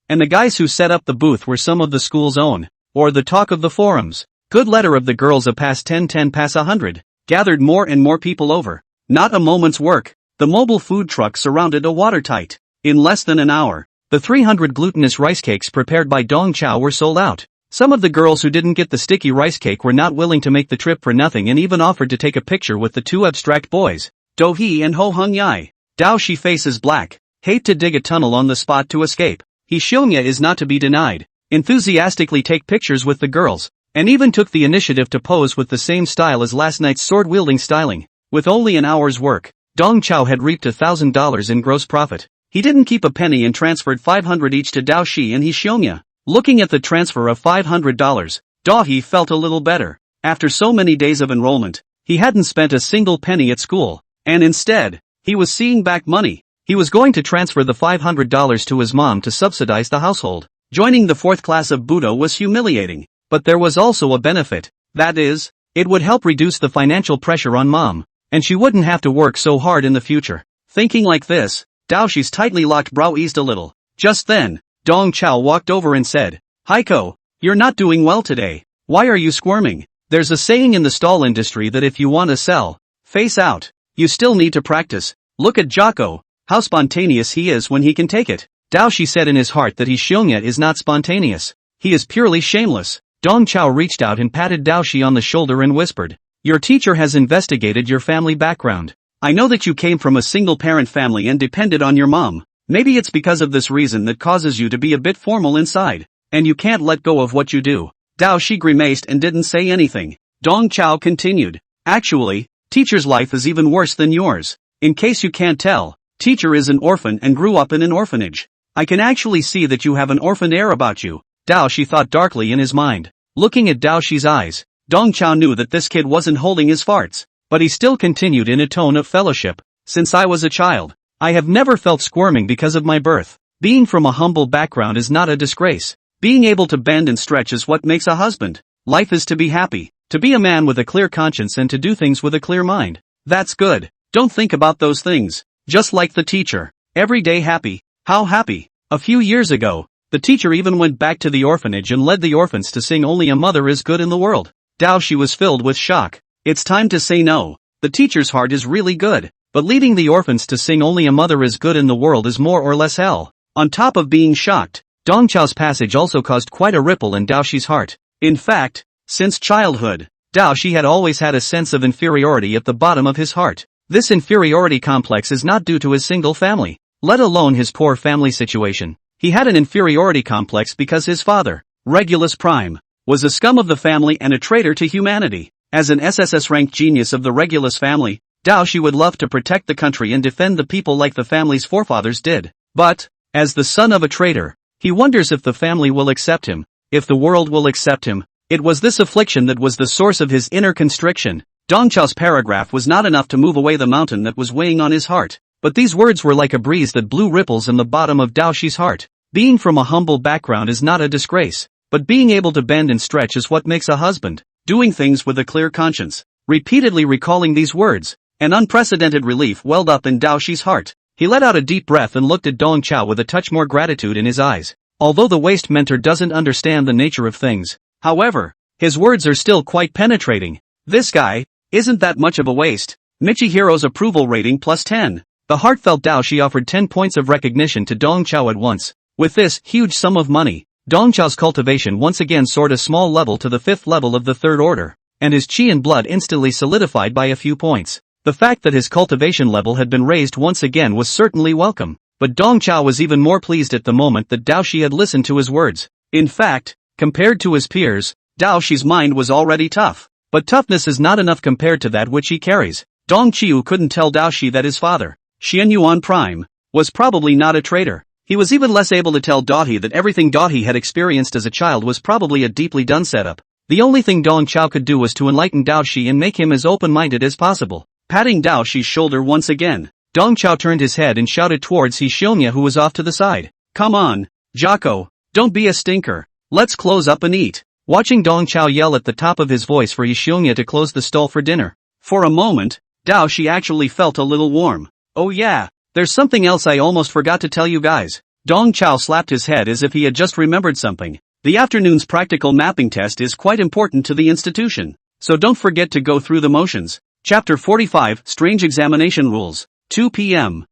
and the guys who set up the booth were some of the school's own, or the talk of the forums. Good letter of the girls a past 10 past 100, gathered more and more people over. Not a moment's work, the mobile food truck surrounded a watertight. In less than an hour, the 300 glutinous rice cakes prepared by Dong Chao were sold out. Some of the girls who didn't get the sticky rice cake were not willing to make the trip for nothing and even offered to take a picture with the 2 abstract boys, Do He and Ho Hung Yai. Dao Shi faces black, hate to dig a tunnel on the spot to escape. He Xiongya is not to be denied, enthusiastically take pictures with the girls, and even took the initiative to pose with the same style as last night's sword-wielding styling. With only an hour's work, Dong Chao had reaped $1,000 in gross profit. He didn't keep a penny and transferred $500 each to Dao Shi and He Xiongya. Looking at the transfer of $500, Dao He felt a little better. After so many days of enrollment, he hadn't spent a single penny at school, and instead, he was seeing back money. He was going to transfer the $500 to his mom to subsidize the household. Joining the 4th class of Budo was humiliating, but there was also a benefit. That is, it would help reduce the financial pressure on mom, and she wouldn't have to work so hard in the future. Thinking like this, Dao Shi's tightly locked brow eased a little. Just then, Dong Chao walked over and said, Heiko, you're not doing well today. Why are you squirming? There's a saying in the stall industry that if you want to sell, face out, you still need to practice. Look at Jocko. How spontaneous he is when he can take it. Dao Shi said in his heart that He Xiongya is not spontaneous. He is purely shameless. Dong Chao reached out and patted Dao Shi on the shoulder and whispered, Your teacher has investigated your family background. I know that you came from a single-parent family and depended on your mom. Maybe it's because of this reason that causes you to be a bit formal inside, and you can't let go of what you do. Dao Shi grimaced and didn't say anything. Dong Chao continued, Actually, teacher's life is even worse than yours. In case you can't tell, teacher is an orphan and grew up in an orphanage. I can actually see that you have an orphan air about you. Dao Shi thought darkly in his mind. Looking at Dao Shi's eyes, Dong Chao knew that this kid wasn't holding his farts, but he still continued in a tone of fellowship. Since I was a child, I have never felt squirming because of my birth. Being from a humble background is not a disgrace. Being able to bend and stretch is what makes a husband. Life is to be happy, to be a man with a clear conscience and to do things with a clear mind. That's good. Don't think about those things. Just like the teacher. Every day happy. How happy. A few years ago, the teacher even went back to the orphanage and led the orphans to sing Only a Mother is Good in the World. Dao Shi was filled with shock. It's time to say no. The teacher's heart is really good, but leading the orphans to sing Only a Mother is Good in the World is more or less hell. On top of being shocked, Dong Chao's passage also caused quite a ripple in Dao Shi's heart. In fact, since childhood, Dao Shi had always had a sense of inferiority at the bottom of his heart. This inferiority complex is not due to his single family, let alone his poor family situation. He had an inferiority complex because his father, Regulus Prime, was a scum of the family and a traitor to humanity. As an SSS-ranked genius of the Regulus family, Dao Shi would love to protect the country and defend the people like the family's forefathers did. But, as the son of a traitor, he wonders if the family will accept him, if the world will accept him. It was this affliction that was the source of his inner constriction. Dong Chao's paragraph was not enough to move away the mountain that was weighing on his heart. But these words were like a breeze that blew ripples in the bottom of Dao Shi's heart. Being from a humble background is not a disgrace, but being able to bend and stretch is what makes a husband. Doing things with a clear conscience. Repeatedly recalling these words, an unprecedented relief welled up in Dao Shi's heart. He let out a deep breath and looked at Dong Chao with a touch more gratitude in his eyes. Although the waste mentor doesn't understand the nature of things, however, his words are still quite penetrating. This guy isn't that much of a waste. Michihiro's approval rating plus 10. The heartfelt Dao Shi offered 10 points of recognition to Dong Chao at once. With this huge sum of money, Dong Chao's cultivation once again soared a small level to the 5th level of the 3rd order, and his chi and blood instantly solidified by a few points. The fact that his cultivation level had been raised once again was certainly welcome, but Dong Chao was even more pleased at the moment that Dao Shi had listened to his words. In fact, compared to his peers, Dao Shi's mind was already tough. But toughness is not enough compared to that which he carries. Dong Qiu couldn't tell Dao Shi that his father, Xian Yuan Prime, was probably not a traitor. He was even less able to tell Daohe that everything Daohe had experienced as a child was probably a deeply done setup. The only thing Dong Chao could do was to enlighten Dao Shi and make him as open-minded as possible. Patting Dao Shi's shoulder once again, Dong Chao turned his head and shouted towards Hishionya, who was off to the side. Come on, Jocko, don't be a stinker. Let's close up and eat. Watching Dong Chao yell at the top of his voice for Hishionya to close the stall for dinner. For a moment, Dao Shi actually felt a little warm. Oh yeah, there's something else I almost forgot to tell you guys. Dong Chao slapped his head as if he had just remembered something. The afternoon's practical mapping test is quite important to the institution, so don't forget to go through the motions. Chapter 45, Strange Examination Rules. 2 p.m.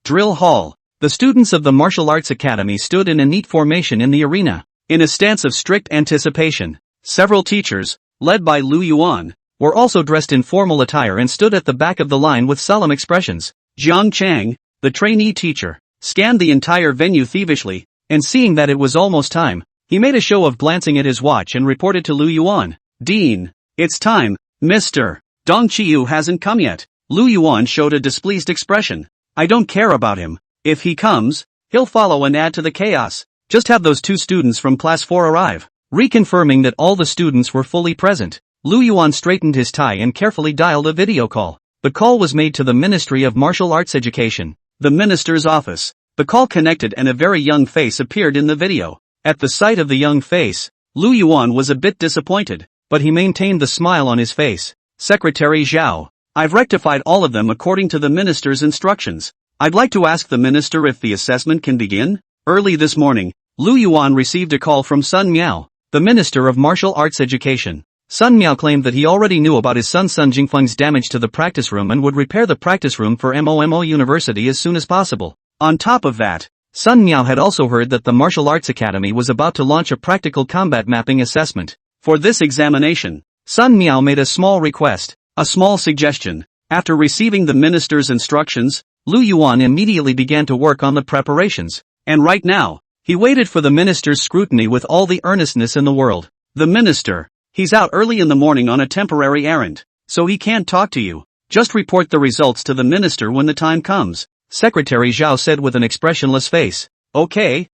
Drill Hall. The students of the Martial Arts Academy stood in a neat formation in the arena, in a stance of strict anticipation. Several teachers, led by Lu Yuan, were also dressed in formal attire and stood at the back of the line with solemn expressions. Jiang Chang, the trainee teacher, scanned the entire venue thievishly, and seeing that it was almost time, he made a show of glancing at his watch and reported to Lu Yuan. Dean, it's time, Mr. Dong Qiu hasn't come yet. Lu Yuan showed a displeased expression. I don't care about him. If he comes, he'll follow and add to the chaos. Just have those 2 students from class 4 arrive. Reconfirming that all the students were fully present, Lu Yuan straightened his tie and carefully dialed a video call. The call was made to the Ministry of Martial Arts Education, the minister's office. The call connected and a very young face appeared in the video. At the sight of the young face, Lu Yuan was a bit disappointed, but he maintained the smile on his face. Secretary Zhao, I've rectified all of them according to the minister's instructions. I'd like to ask the minister if the assessment can begin. Early this morning, Lu Yuan received a call from Sun Miao, the Minister of Martial Arts Education. Sun Miao claimed that he already knew about his son Sun Jingfeng's damage to the practice room and would repair the practice room for MOMO University as soon as possible. On top of that, Sun Miao had also heard that the Martial Arts Academy was about to launch a practical combat mapping assessment. For this examination, Sun Miao made a small request, a small suggestion. After receiving the minister's instructions, Lu Yuan immediately began to work on the preparations. And right now, he waited for the minister's scrutiny with all the earnestness in the world. The minister, he's out early in the morning on a temporary errand, so he can't talk to you. Just report the results to the minister when the time comes. Secretary Zhao said with an expressionless face. Okay,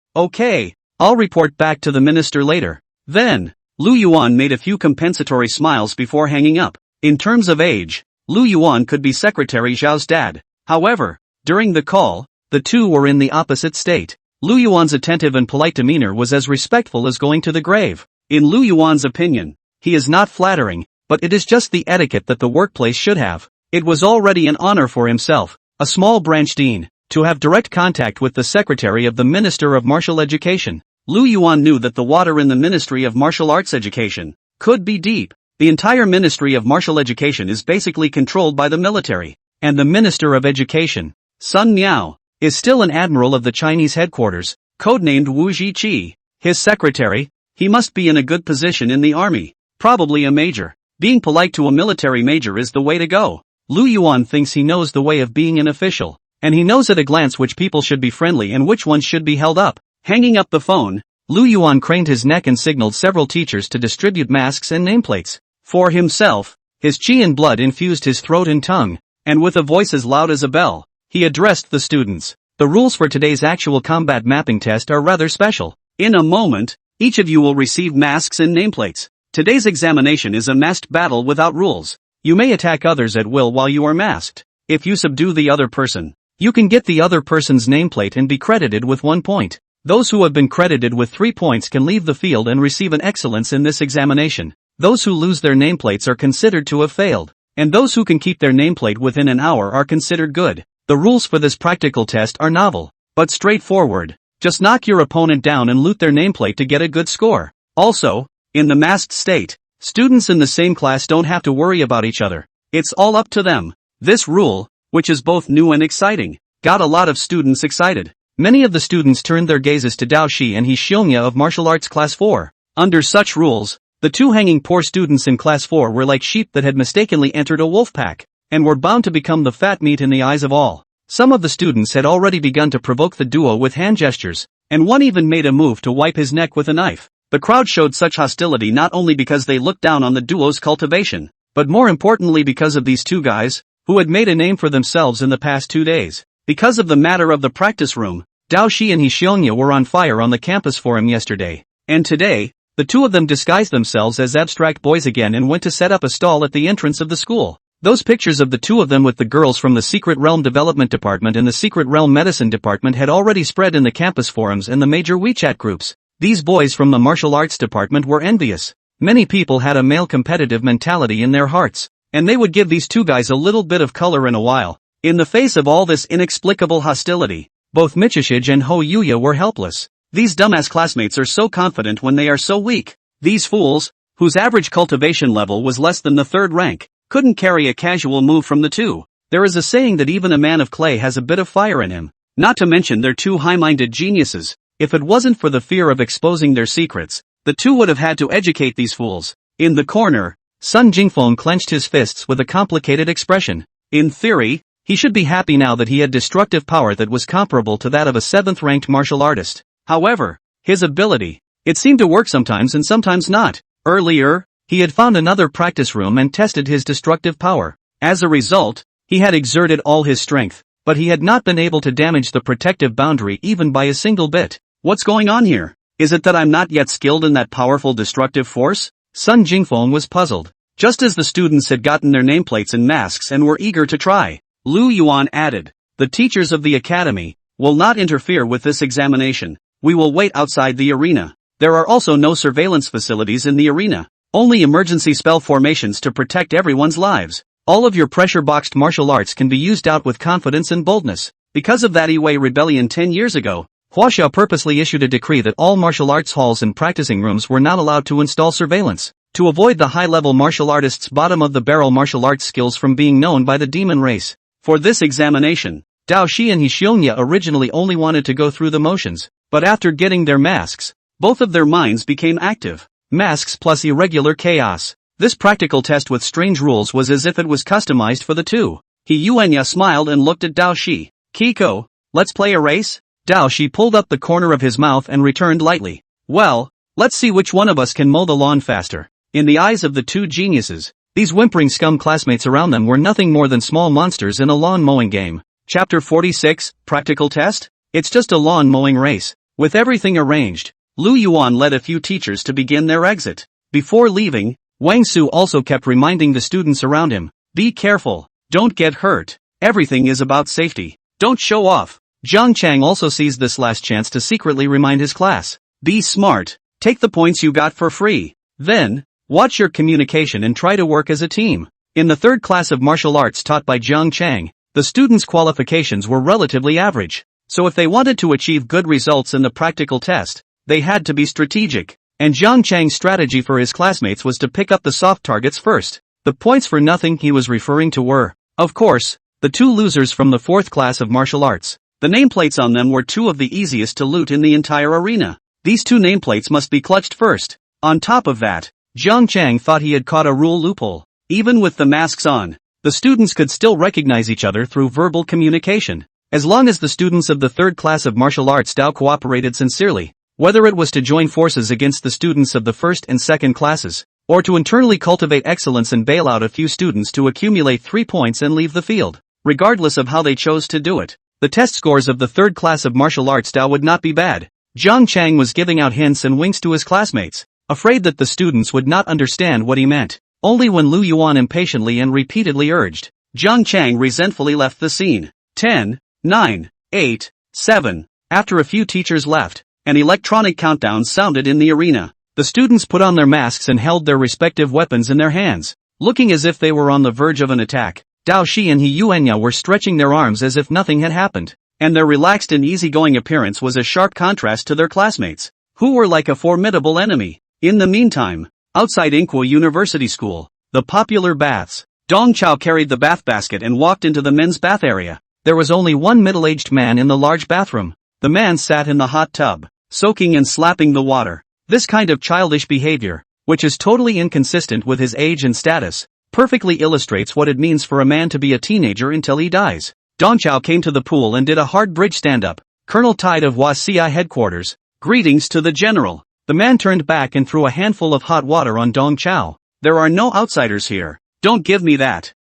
I'll report back to the minister later. Then, Lu Yuan made a few compensatory smiles before hanging up. In terms of age, Lu Yuan could be Secretary Zhao's dad. However, during the call, the two were in the opposite state. Lu Yuan's attentive and polite demeanor was as respectful as going to the grave. In Lu Yuan's opinion, he is not flattering, but it is just the etiquette that the workplace should have. It was already an honor for himself, a small branch dean, to have direct contact with the secretary of the Minister of Martial Education. Lu Yuan knew that the water in the Ministry of Martial Arts Education could be deep. The entire Ministry of Martial Education is basically controlled by the military, and the Minister of Education, Sun Miao, is still an admiral of the Chinese headquarters, codenamed Wu Zhiqi. His secretary, he must be in a good position in the army, probably a major. Being polite to a military major is the way to go. Lu Yuan thinks he knows the way of being an official, and he knows at a glance which people should be friendly and which ones should be held up. Hanging up the phone, Lu Yuan craned his neck and signaled several teachers to distribute masks and nameplates. For himself, his qi and blood infused his throat and tongue, and with a voice as loud as a bell, he addressed the students. The rules for today's actual combat mapping test are rather special. In a moment, each of you will receive masks and nameplates. Today's examination is a masked battle without rules. You may attack others at will while you are masked. If you subdue the other person, you can get the other person's nameplate and be credited with 1 point. Those who have been credited with 3 points can leave the field and receive an excellence in this examination. Those who lose their nameplates are considered to have failed, and those who can keep their nameplate within an hour are considered good. The rules for this practical test are novel, but straightforward. Just knock your opponent down and loot their nameplate to get a good score. Also, in the masked state, students in the same class don't have to worry about each other. It's all up to them. This rule, which is both new and exciting, got a lot of students excited. Many of the students turned their gazes to Dao Shi and He Xiongya of Martial Arts Class 4. Under such rules, the two hanging poor students in Class 4 were like sheep that had mistakenly entered a wolf pack, and were bound to become the fat meat in the eyes of all. Some of the students had already begun to provoke the duo with hand gestures, and one even made a move to wipe his neck with a knife. The crowd showed such hostility not only because they looked down on the duo's cultivation, but more importantly because of these two guys, who had made a name for themselves in the past 2 days. Because of the matter of the practice room, Dao Shi and He Xiongya were on fire on the campus forum yesterday, and today, the two of them disguised themselves as abstract boys again and went to set up a stall at the entrance of the school. Those pictures of the two of them with the girls from the Secret Realm Development Department and the Secret Realm Medicine Department had already spread in the campus forums and the major WeChat groups. These boys from the Martial Arts Department were envious. Many people had a male competitive mentality in their hearts, and they would give these two guys a little bit of color in a while. In the face of all this inexplicable hostility, both Michishige and Ho Yuya were helpless. These dumbass classmates are so confident when they are so weak. These fools, whose average cultivation level was less than the 3rd rank, couldn't carry a casual move from the two. There is a saying that even a man of clay has a bit of fire in him. Not to mention they're two high-minded geniuses. If it wasn't for the fear of exposing their secrets, the two would have had to educate these fools. In the corner, Sun Jingfeng clenched his fists with a complicated expression. In theory, he should be happy now that he had destructive power that was comparable to that of a 7th-ranked martial artist. However, his ability, it seemed to work sometimes and sometimes not. Earlier, he had found another practice room and tested his destructive power. As a result, he had exerted all his strength, but he had not been able to damage the protective boundary even by a single bit. What's going on here? Is it that I'm not yet skilled in that powerful destructive force? Sun Jingfeng was puzzled. Just as the students had gotten their nameplates and masks and were eager to try, Lu Yuan added, "The teachers of the academy will not interfere with this examination. We will wait outside the arena. There are also no surveillance facilities in the arena. Only emergency spell formations to protect everyone's lives. All of your pressure-boxed martial arts can be used out with confidence and boldness." Because of that Iwei rebellion 10 years ago, Huaxia purposely issued a decree that all martial arts halls and practicing rooms were not allowed to install surveillance, to avoid the high-level martial artists' bottom-of-the-barrel martial arts skills from being known by the demon race. For this examination, Dao Shi and He Xiongya originally only wanted to go through the motions, but after getting their masks, both of their minds became active. Masks plus irregular chaos. This practical test with strange rules was as if it was customized for the two. He Yuanya smiled and looked at Dao Shi. "Kiko, let's play a race?" Dao Shi pulled up the corner of his mouth and returned lightly. "Well, let's see which one of us can mow the lawn faster." In the eyes of the two geniuses, these whimpering scum classmates around them were nothing more than small monsters in a lawn mowing game. Chapter 46, Practical Test? It's just a lawn mowing race. With everything arranged, Lu Yuan led a few teachers to begin their exit. Before leaving, Wang Su also kept reminding the students around him, "Be careful, don't get hurt, everything is about safety, don't show off." Zhang Chang also seized this last chance to secretly remind his class, "Be smart, take the points you got for free. Then, watch your communication and try to work as a team." In the 3rd class of martial arts taught by Zhang Chang, the students' qualifications were relatively average, so if they wanted to achieve good results in the practical test, they had to be strategic, and Zhang Chang's strategy for his classmates was to pick up the soft targets first. The points for nothing he was referring to were, of course, the two losers from the 4th class of martial arts. The nameplates on them were two of the easiest to loot in the entire arena. These two nameplates must be clutched first. On top of that, Jiang Chang thought he had caught a rule loophole. Even with the masks on, the students could still recognize each other through verbal communication. As long as the students of the third class of martial arts Dao cooperated sincerely, whether it was to join forces against the students of the first and second classes, or to internally cultivate excellence and bail out a few students to accumulate 3 points and leave the field, regardless of how they chose to do it, the test scores of the third class of martial arts Dao would not be bad. Jiang Chang was giving out hints and winks to his classmates, afraid that the students would not understand what he meant. Only when Lu Yuan impatiently and repeatedly urged, Jiang Chang resentfully left the scene. 10, 9, 8, 7. After a few teachers left, an electronic countdown sounded in the arena. The students put on their masks and held their respective weapons in their hands, looking as if they were on the verge of an attack. Dao Shi and He Yuanya were stretching their arms as if nothing had happened, and their relaxed and easygoing appearance was a sharp contrast to their classmates, who were like a formidable enemy. In the meantime, outside Inqua University School, the popular baths, Dong Chao carried the bath basket and walked into the men's bath area. There was only one middle-aged man in the large bathroom. The man sat in the hot tub, soaking and slapping the water. This kind of childish behavior, which is totally inconsistent with his age and status, perfectly illustrates what it means for a man to be a teenager until he dies. Dong Chao came to the pool and did a hard bridge stand-up. Colonel Tide of WACI headquarters, greetings to the general. The man turned back and threw a handful of hot water on Dong Chao. There are no outsiders here. Don't give me that.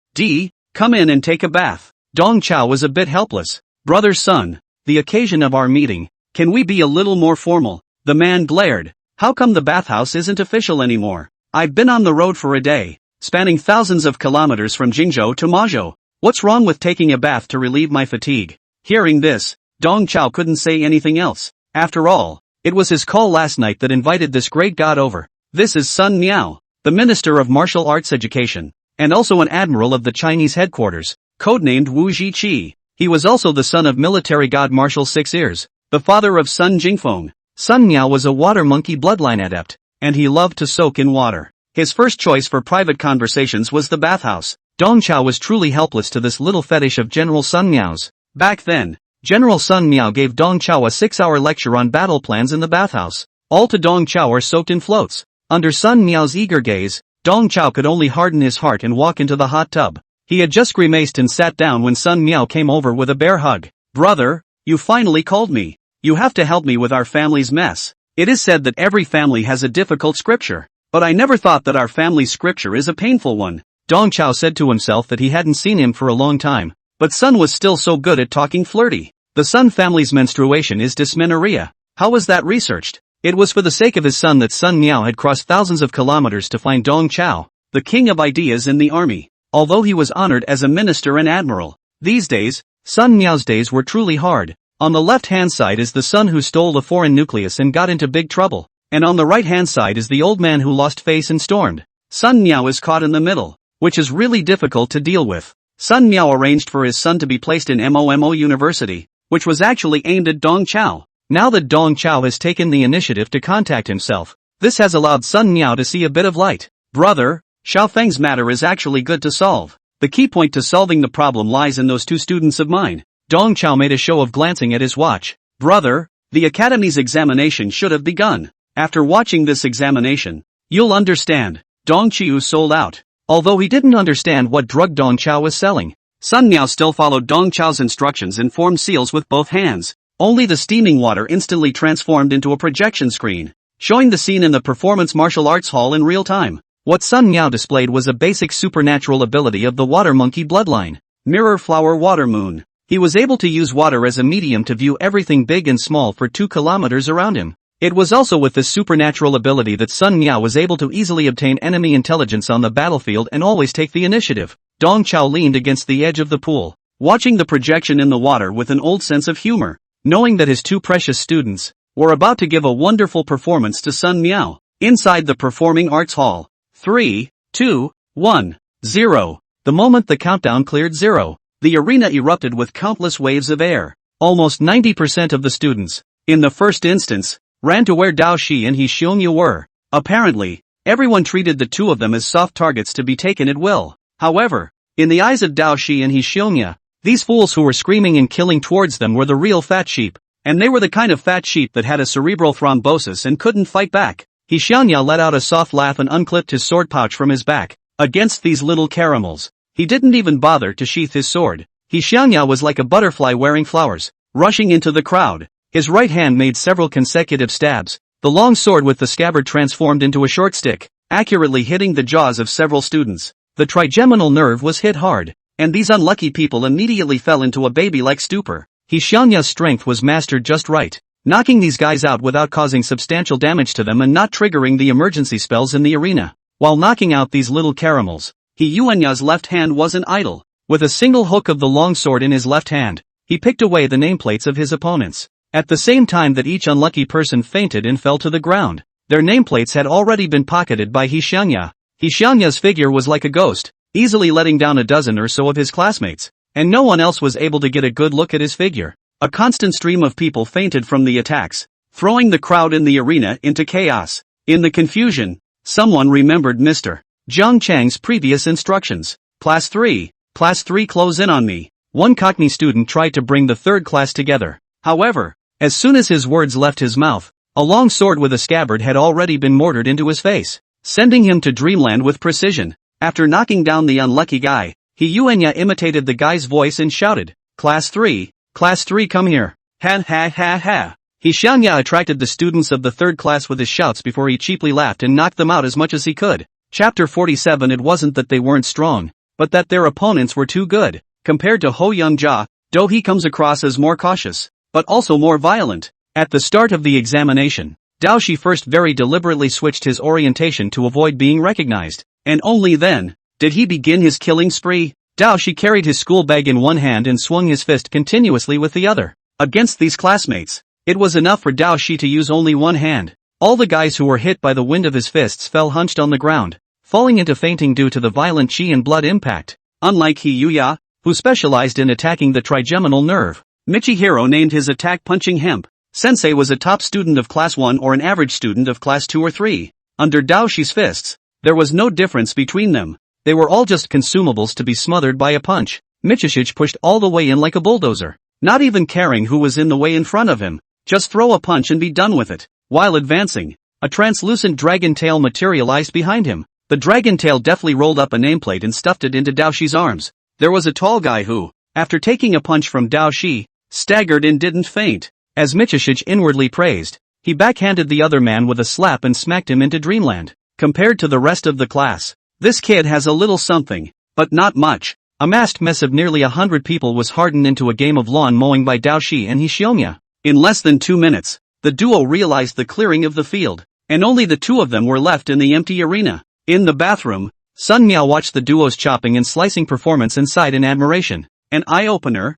Come in and take a bath. Dong Chao was a bit helpless. Brother Sun, the occasion of our meeting, can we be a little more formal? The man glared. How come the bathhouse isn't official anymore? I've been on the road for a day, spanning thousands of kilometers from Jingzhou to Mazhou. What's wrong with taking a bath to relieve my fatigue? Hearing this, Dong Chao couldn't say anything else. After all, it was his call last night that invited this great god over. This is Sun Miao, the Minister of Martial Arts Education, and also an admiral of the Chinese headquarters, codenamed Wu Zhiqi. He was also the son of military god Marshal Six Ears, the father of Sun Jingfeng. Sun Miao was a water monkey bloodline adept, and he loved to soak in water. His first choice for private conversations was the bathhouse. Dong Chao was truly helpless to this little fetish of General Sun Miao's. Back then, General Sun Miao gave Dong Chao a 6-hour lecture on battle plans in the bathhouse. All to Dong Chao are soaked in floats. Under Sun Miao's eager gaze, Dong Chao could only harden his heart and walk into the hot tub. He had just grimaced and sat down when Sun Miao came over with a bear hug. Brother, you finally called me. You have to help me with our family's mess. It is said that every family has a difficult scripture, but I never thought that our family's scripture is a painful one. Dong Chao said to himself that he hadn't seen him for a long time, but Sun was still so good at talking flirty. The Sun family's menstruation is dysmenorrhea. How was that researched? It was for the sake of his son that Sun Miao had crossed thousands of kilometers to find Dong Chao, the king of ideas in the army, although he was honored as a minister and admiral. These days, Sun Miao's days were truly hard. On the left-hand side is the son who stole the foreign nucleus and got into big trouble, and on the right-hand side is the old man who lost face and stormed. Sun Miao is caught in the middle, which is really difficult to deal with. Sun Miao arranged for his son to be placed in MOMO University, which was actually aimed at Dong Chao. Now that Dong Chao has taken the initiative to contact himself, this has allowed Sun Miao to see a bit of light. Brother, Xiao Feng's matter is actually good to solve. The key point to solving the problem lies in those two students of mine. Dong Chao made a show of glancing at his watch. Brother, the academy's examination should have begun. After watching this examination, you'll understand. Dong Qiu sold out. Although he didn't understand what drug Dong Chao was selling, Sun Miao still followed Dong Chao's instructions and formed seals with both hands. Only the steaming water instantly transformed into a projection screen, showing the scene in the Performance Martial Arts Hall in real time. What Sun Miao displayed was a basic supernatural ability of the water monkey bloodline, Mirror Flower Water Moon. He was able to use water as a medium to view everything big and small for 2 kilometers around him. It was also with this supernatural ability that Sun Miao was able to easily obtain enemy intelligence on the battlefield and always take the initiative. Dong Chao leaned against the edge of the pool, watching the projection in the water with an old sense of humor, knowing that his 2 precious students were about to give a wonderful performance to Sun Miao. Inside the Performing Arts Hall. 3, 2, 1, 0. The moment the countdown cleared 0, the arena erupted with countless waves of air. Almost 90% of the students, in the first instance, ran to where Dao Shi and He Xiongya were. Apparently, everyone treated the 2 of them as soft targets to be taken at will. However, in the eyes of Dao Shi and He Xiongya, These fools who were screaming and killing towards them were the real fat sheep. And they were the kind of fat sheep that had a cerebral thrombosis and couldn't fight back. He Xiangya let out a soft laugh and unclipped his sword pouch from his back. Against these little caramels, he didn't even bother to sheath his sword. He Xiangya was like a butterfly wearing flowers, rushing into the crowd. His right hand made several consecutive stabs. The long sword with the scabbard transformed into a short stick, accurately hitting the jaws of several students. The trigeminal nerve was hit hard, and these unlucky people immediately fell into a baby-like stupor. He Xiangya's strength was mastered just right, knocking these guys out without causing substantial damage to them and not triggering the emergency spells in the arena. While knocking out these little caramels, He Yuanya's left hand wasn't idle. With a single hook of the long sword in his left hand, he picked away the nameplates of his opponents. At the same time that each unlucky person fainted and fell to the ground, their nameplates had already been pocketed by He Xiangya. He Xiangya's figure was like a ghost, easily letting down a dozen or so of his classmates, and no one else was able to get a good look at his figure. A constant stream of people fainted from the attacks, throwing the crowd in the arena into chaos. In the confusion, someone remembered Mr. Zhang Chang's previous instructions. Class 3, close in on me. One Cockney student tried to bring the third class together. However, as soon as his words left his mouth, a long sword with a scabbard had already been mortared into his face, sending him to dreamland with precision. After knocking down the unlucky guy, He Yuanya imitated the guy's voice and shouted, Class 3, come here. Ha ha ha ha. He Xiangya attracted the students of the third class with his shouts before he cheaply laughed and knocked them out as much as he could. Chapter 47. It wasn't that they weren't strong, but that their opponents were too good. Compared to Ho Youngjia, Do He comes across as more cautious, but also more violent. At the start of the examination, Dao Shi first very deliberately switched his orientation to avoid being recognized, and only then did he begin his killing spree. Dao Shi carried his school bag in one hand and swung his fist continuously with the other. Against these classmates, it was enough for Dao Shi to use only one hand. All the guys who were hit by the wind of his fists fell hunched on the ground, falling into fainting due to the violent chi and blood impact. Unlike He Yuya, who specialized in attacking the trigeminal nerve, Michihiro named his attack punching hemp. Sensei was a top student of class 1 or an average student of class 2 or 3. Under Dao Shi's fists, there was no difference between them. They were all just consumables to be smothered by a punch. Michishich pushed all the way in like a bulldozer, not even caring who was in the way in front of him. Just throw a punch and be done with it. While advancing, a translucent dragon tail materialized behind him. The dragon tail deftly rolled up a nameplate and stuffed it into Dao Shi's arms. There was a tall guy who, after taking a punch from Dao Shi, staggered and didn't faint. As Michishich inwardly praised, he backhanded the other man with a slap and smacked him into dreamland. Compared to the rest of the class, this kid has a little something, but not much. A massed mess of nearly 100 people was hardened into a game of lawn mowing by Dao Shi and He Xiongya. In less than 2 minutes, the duo realized the clearing of the field, and only the two of them were left in the empty arena. In the bathroom, Sun Miao watched the duo's chopping and slicing performance and sighed in admiration. An eye-opener.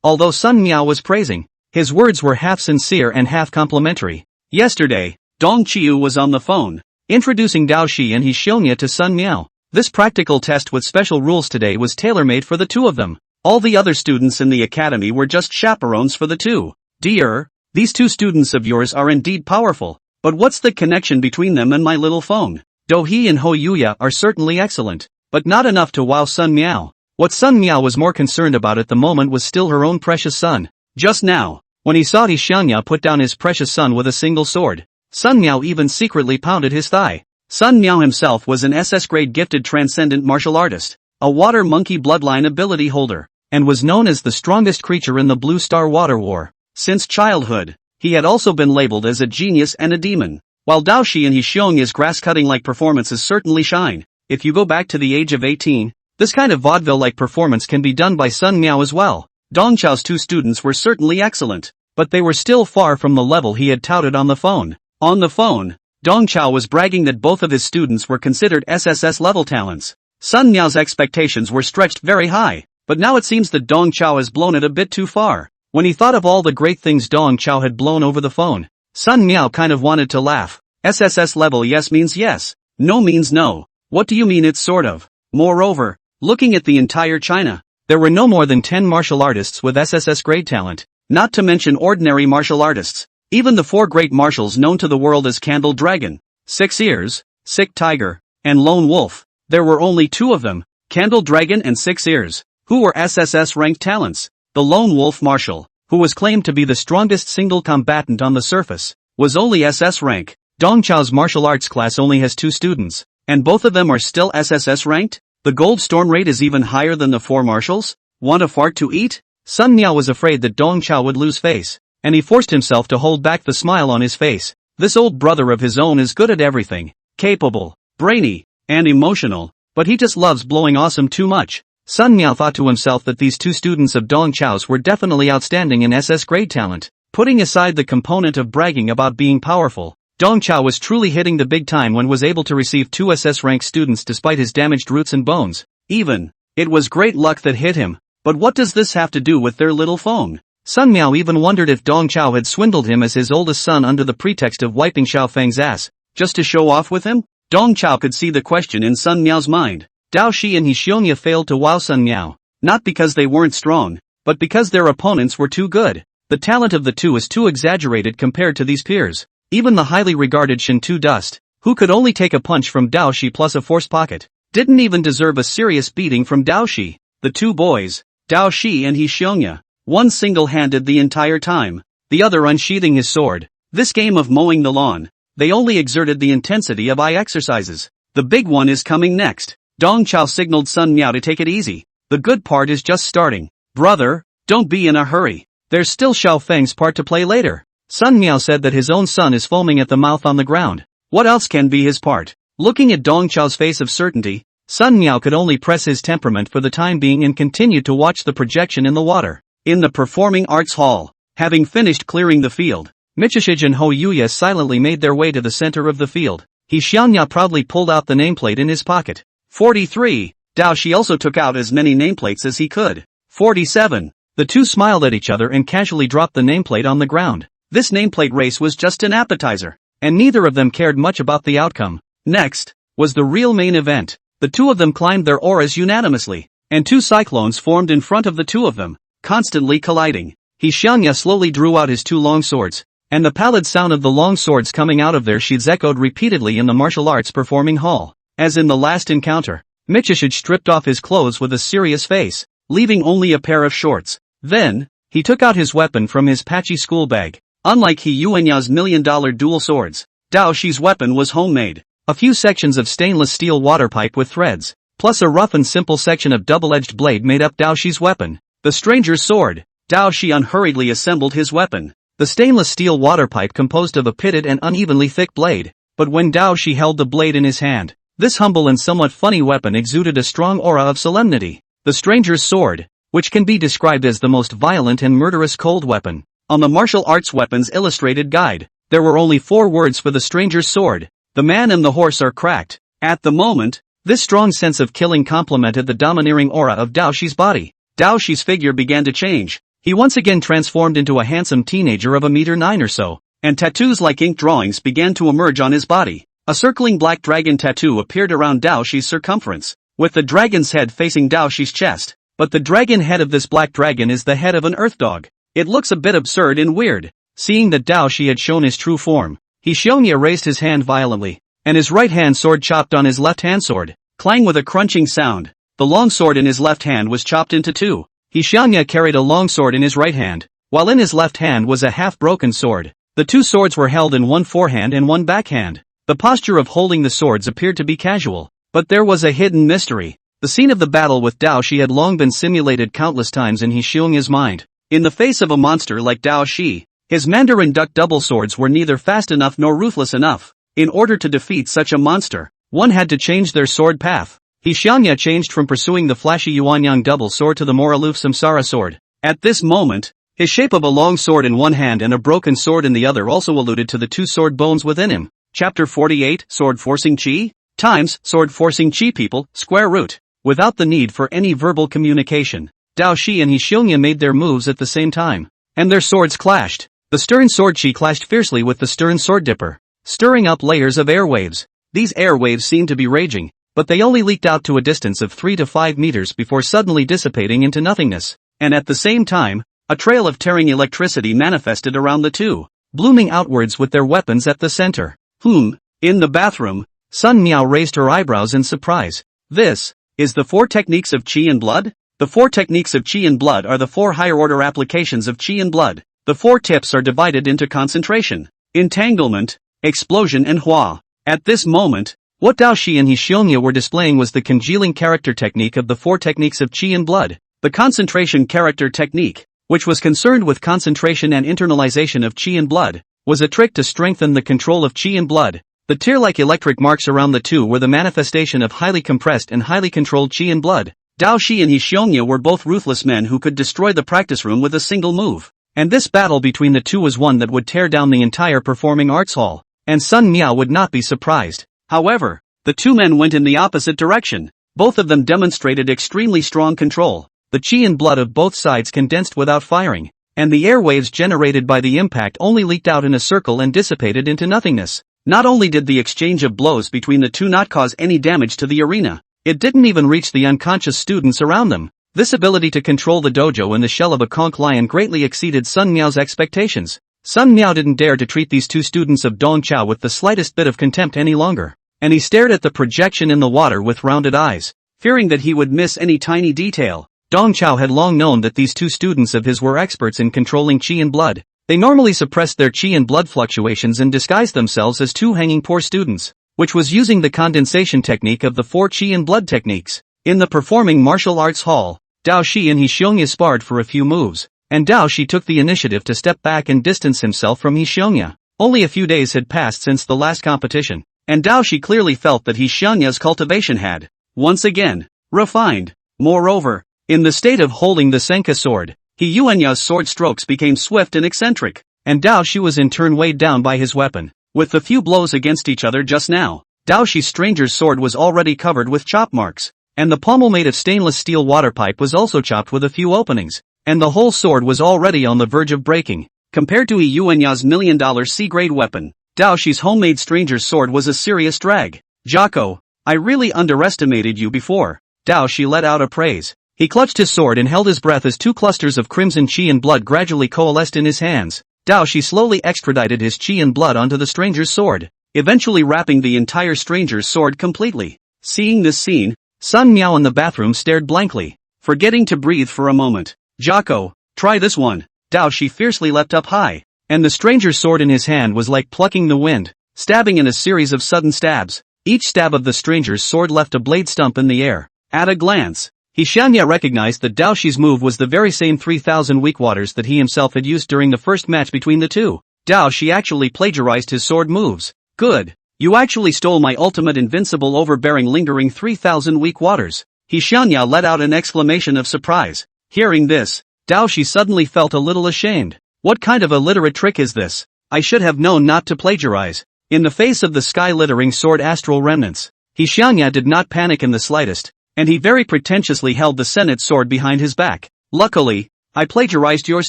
Although Sun Miao was praising, his words were half sincere and half complimentary. Yesterday, Dong Qiu was on the phone, introducing Dao Shi and He Xiongya to Sun Miao. This practical test with special rules today was tailor-made for the two of them. All the other students in the academy were just chaperones for the two. Dear, these two students of yours are indeed powerful, but what's the connection between them and my little phone? Do He and Ho Yuya are certainly excellent, but not enough to wow Sun Miao. What Sun Miao was more concerned about at the moment was still her own precious son. Just now, when he saw He Xiangya put down his precious son with a single sword, Sun Miao even secretly pounded his thigh. Sun Miao himself was an SS-grade gifted transcendent martial artist, a water monkey bloodline ability holder, and was known as the strongest creature in the Blue Star Water War. Since childhood, he had also been labeled as a genius and a demon. While Dao Shi and He Xiongya's grass-cutting-like performances certainly shine, if you go back to the age of 18, this kind of vaudeville-like performance can be done by Sun Miao as well. Dong Chao's two students were certainly excellent, but they were still far from the level he had touted on the phone. On the phone, Dong Chao was bragging that both of his students were considered SSS-level talents. Sun Miao's expectations were stretched very high, but now it seems that Dong Chao has blown it a bit too far. When he thought of all the great things Dong Chao had blown over the phone, Sun Miao kind of wanted to laugh. SSS level yes means yes, no means no. What do you mean it's sort of? Moreover, looking at the entire China, there were no more than 10 martial artists with SSS grade talent, not to mention ordinary martial artists. Even the 4 great martials known to the world as Candle Dragon, 6 Ears, Sick Tiger, and Lone Wolf, there were only 2 of them, Candle Dragon and 6 Ears. Who were SSS-ranked talents? The lone wolf marshal, who was claimed to be the strongest single combatant on the surface, was only SS rank. Dong Chao's martial arts class only has 2 students, and both of them are still SSS ranked? The gold storm rate is even higher than the 4 marshals? Want a fart to eat? Sun Miao was afraid that Dong Chao would lose face, and he forced himself to hold back the smile on his face. This old brother of his own is good at everything, capable, brainy, and emotional, but he just loves blowing awesome too much. Sun Miao thought to himself that these 2 students of Dong Chao's were definitely outstanding in SS grade talent. Putting aside the component of bragging about being powerful, Dong Chao was truly hitting the big time when was able to receive 2 SS rank students despite his damaged roots and bones. It was great luck that hit him, but what does this have to do with their little phone? Sun Miao even wondered if Dong Chao had swindled him as his oldest son under the pretext of wiping Xiao Feng's ass, just to show off with him? Dong Chao could see the question in Sun Miao's mind. Dao Shi and Xiongya failed to wow Sun Miao, not because they weren't strong, but because their opponents were too good. The talent of the 2 is too exaggerated compared to these peers. Even the highly regarded Shin Tu Dust, who could only take a punch from Dao Shi plus a force pocket, didn't even deserve a serious beating from Dao Shi. The 2 boys, Dao Shi and Xiongya, one single-handed the entire time, the other unsheathing his sword. This game of mowing the lawn, they only exerted the intensity of eye exercises. The big one is coming next. Dong Chao signaled Sun Miao to take it easy. The good part is just starting. Brother, don't be in a hurry. There's still Xiao Feng's part to play later. Sun Miao said that his own son is foaming at the mouth on the ground. What else can be his part? Looking at Dong Chao's face of certainty, Sun Miao could only press his temperament for the time being and continued to watch the projection in the water. In the performing arts hall, having finished clearing the field, Michishij and Ho Yuya silently made their way to the center of the field. Xiongya proudly pulled out the nameplate in his pocket. 43. Dao Shi also took out as many nameplates as he could. 47. The 2 smiled at each other and casually dropped the nameplate on the ground. This nameplate race was just an appetizer, and neither of them cared much about the outcome. Next was the real main event. The 2 of them climbed their auras unanimously, and 2 cyclones formed in front of the 2 of them, constantly colliding. Xiongya slowly drew out his 2 long swords, and the pallid sound of the long swords coming out of their sheaths echoed repeatedly in the martial arts performing hall. As in the last encounter, Michishij stripped off his clothes with a serious face, leaving only a pair of shorts. Then, he took out his weapon from his patchy school bag. Unlike He Yuanya's $1 million dual swords, Dao Shi's weapon was homemade. A few sections of stainless steel water pipe with threads, plus a rough and simple section of double-edged blade made up Dao Shi's weapon. The stranger's sword. Dao Shi unhurriedly assembled his weapon. The stainless steel water pipe composed of a pitted and unevenly thick blade. But when Dao Shi held the blade in his hand, this humble and somewhat funny weapon exuded a strong aura of solemnity. The stranger's sword, which can be described as the most violent and murderous cold weapon. On the Martial Arts Weapons Illustrated Guide, there were only 4 words for the stranger's sword. The man and the horse are cracked. At the moment, this strong sense of killing complemented the domineering aura of Dao Shi's body. Dao Shi's figure began to change. He once again transformed into a handsome teenager of 1.9 meters or so, and tattoos like ink drawings began to emerge on his body. A circling black dragon tattoo appeared around Dao Shi's circumference, with the dragon's head facing Dao Shi's chest. But the dragon head of this black dragon is the head of an earth dog. It looks a bit absurd and weird. Seeing that Dao Shi had shown his true form, Xiongya raised his hand violently, and his right hand sword chopped on his left hand sword, clang with a crunching sound. The long sword in his left hand was chopped into 2. Xiongya carried a long sword in his right hand, while in his left hand was a half-broken sword. The 2 swords were held in one forehand and one backhand. The posture of holding the swords appeared to be casual, but there was a hidden mystery. The scene of the battle with Dao Shi had long been simulated countless times in Xiongya's mind. In the face of a monster like Dao Shi, his Mandarin duck double swords were neither fast enough nor ruthless enough. In order to defeat such a monster, one had to change their sword path. Xiongya changed from pursuing the flashy Yuanyang double sword to the more aloof Samsara sword. At this moment, his shape of a long sword in one hand and a broken sword in the other also alluded to the 2 sword bones within him. Chapter 48, Sword Forcing Chi? Times, Sword Forcing Chi people, square root. Without the need for any verbal communication, Dao Shi and Xiongya made their moves at the same time, and their swords clashed. The stern sword chi clashed fiercely with the stern sword dipper, stirring up layers of airwaves. These airwaves seemed to be raging, but they only leaked out to a distance of 3 to 5 meters before suddenly dissipating into nothingness. And at the same time, a trail of tearing electricity manifested around the 2, blooming outwards with their weapons at the center. In the bathroom, Sun Miao raised her eyebrows in surprise. This is the 4 techniques of Qi and blood? The 4 techniques of Qi and blood are the 4 higher-order applications of Qi and blood. The 4 tips are divided into concentration, entanglement, explosion and hua. At this moment, what Dao Shi and Hixionya were displaying was the congealing character technique of the 4 techniques of Qi and blood. The concentration character technique, which was concerned with concentration and internalization of Qi and blood, was a trick to strengthen the control of Qi and blood. The tear-like electric marks around the two were the manifestation of highly compressed and highly controlled Qi and blood. Dao Shi and Hixionya were both ruthless men who could destroy the practice room with a single move. And this battle between the two was one that would tear down the entire performing arts hall. And Sun Miao would not be surprised. However, the two men went in the opposite direction. Both of them demonstrated extremely strong control. The Qi and blood of both sides condensed without firing, and the airwaves generated by the impact only leaked out in a circle and dissipated into nothingness. Not only did the exchange of blows between the two not cause any damage to the arena, it didn't even reach the unconscious students around them. This ability to control the dojo in the shell of a conch lion greatly exceeded Sun Miao's expectations. Sun Miao didn't dare to treat these two students of Dong Chao with the slightest bit of contempt any longer, and he stared at the projection in the water with rounded eyes, fearing that he would miss any tiny detail. Dong Chao had long known that these two students of his were experts in controlling Qi and blood. They normally suppressed their Qi and blood fluctuations and disguised themselves as two hanging poor students, which was using the condensation technique of the 4 Qi and blood techniques. In the performing martial arts hall, Dao Shi and Hixionya sparred for a few moves, and Dao Shi took the initiative to step back and distance himself from Hixionya. Only a few days had passed since the last competition, and Dao Shi clearly felt that Hixionya's cultivation had, once again, refined. Moreover, in the state of holding the Senka sword, Hixionya's sword strokes became swift and eccentric, and Dao Shi was in turn weighed down by his weapon. With the few blows against each other just now, Dao Shi's stranger's sword was already covered with chop marks, and the pommel made of stainless steel water pipe was also chopped with a few openings, and the whole sword was already on the verge of breaking. Compared to Hixionya's $1 million C-grade weapon, Dao Shi's homemade stranger's sword was a serious drag. Jocko, I really underestimated you before. Dao Shi let out a praise. He clutched his sword and held his breath as 2 clusters of crimson Qi and blood gradually coalesced in his hands. Dao Shi slowly extradited his Qi and blood onto the stranger's sword, eventually wrapping the entire stranger's sword completely. Seeing this scene, Sun Miao in the bathroom stared blankly, forgetting to breathe for a moment. Jocko, try this one. Dao Shi fiercely leapt up high, and the stranger's sword in his hand was like plucking the wind, stabbing in a series of sudden stabs. Each stab of the stranger's sword left a blade stump in the air. At a glance, Hixionya recognized that Dao Shi's move was the very same 3,000 weak waters that he himself had used during the first match between the two. Dao Shi actually plagiarized his sword moves. Good. You actually stole my ultimate invincible overbearing lingering 3,000 weak waters. Hixionya let out an exclamation of surprise. Hearing this, Dao Shi suddenly felt a little ashamed. What kind of illiterate trick is this? I should have known not to plagiarize. In the face of the sky-littering sword astral remnants, Hixionya did not panic in the slightest, and he very pretentiously held the Senate sword behind his back. Luckily, I plagiarized yours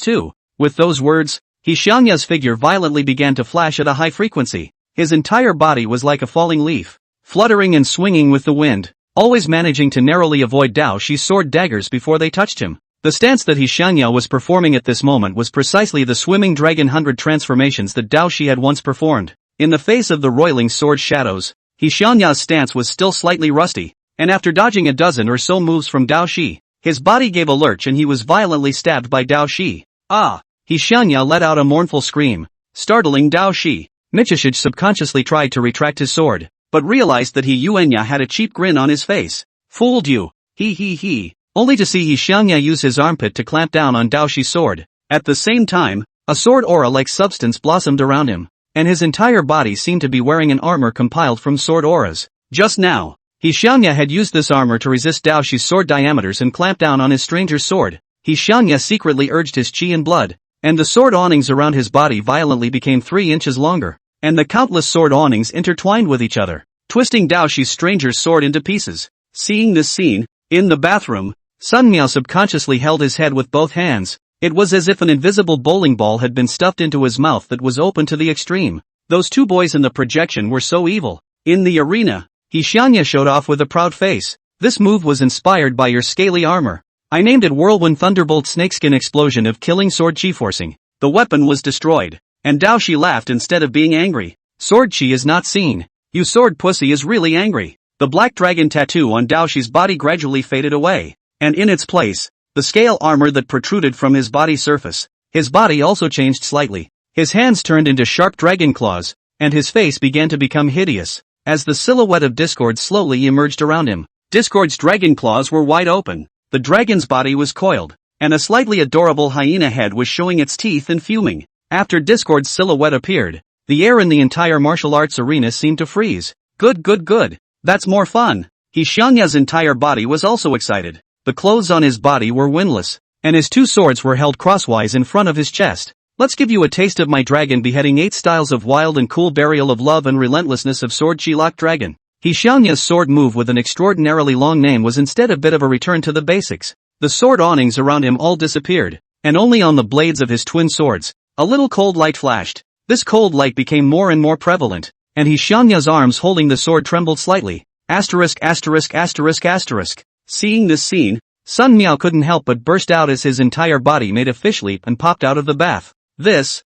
too. With those words, Hixionya's figure violently began to flash at a high frequency. His entire body was like a falling leaf, fluttering and swinging with the wind, always managing to narrowly avoid Dao Shi's sword daggers before they touched him. The stance that Hixionya was performing at this moment was precisely the swimming dragon 100 transformations that Dao Shi had once performed. In the face of the roiling sword shadows, Hixionya's stance was still slightly rusty, and after dodging a dozen or so moves from Dao Shi, his body gave a lurch and he was violently stabbed by Dao Shi. Ah! Hixionya let out a mournful scream, startling Dao Shi. Michishige subconsciously tried to retract his sword, but realized that Hixionya had a cheap grin on his face. Fooled you. He. Only to see Hixionya use his armpit to clamp down on Dao Shi's sword. At the same time, a sword aura-like substance blossomed around him, and his entire body seemed to be wearing an armor compiled from sword auras. Just now, Hixionya had used this armor to resist Dao Shi's sword diameters and clamp down on his stranger's sword. Hixionya secretly urged his Qi and blood, and the sword awnings around his body violently became 3 inches longer, and the countless sword awnings intertwined with each other, twisting Dao Shi's stranger's sword into pieces. Seeing this scene, in the bathroom, Sun Miao subconsciously held his head with both hands. It was as if an invisible bowling ball had been stuffed into his mouth that was open to the extreme. Those two boys in the projection were so evil. In the arena, Hixionya showed off with a proud face. This move was inspired by your scaly armor. I named it Whirlwind Thunderbolt Snakeskin Explosion of Killing Sword Chi Forcing. The weapon was destroyed, and Dao Shi laughed instead of being angry. Sword Chi is not seen. You sword pussy is really angry. The black dragon tattoo on Dao Shi's body gradually faded away. and in its place, the scale armor that protruded from his body surface. His body also changed slightly. His hands turned into sharp dragon claws, and his face began to become hideous, as the silhouette of Discord slowly emerged around him. Discord's dragon claws were wide open, the dragon's body was coiled, and a slightly adorable hyena head was showing its teeth and fuming. After Discord's silhouette appeared, the air in the entire martial arts arena seemed to freeze. Good. That's more fun. Xiangya's entire body was also excited. The clothes on his body were windless, and his two swords were held crosswise in front of his chest. Let's give you a taste of my dragon beheading 8 styles of wild and cool burial of love and relentlessness of sword Chi-Lock Dragon. Xiangya's sword move with an extraordinarily long name was instead a bit of a return to the basics. The sword awnings around him all disappeared, and only on the blades of his twin swords, a little cold light flashed. This cold light became more and more prevalent, and Xiangya's arms holding the sword trembled slightly. Asterisk. Seeing this scene, Sun Miao couldn't help but burst out as his entire body made a fish leap and popped out of the bath. This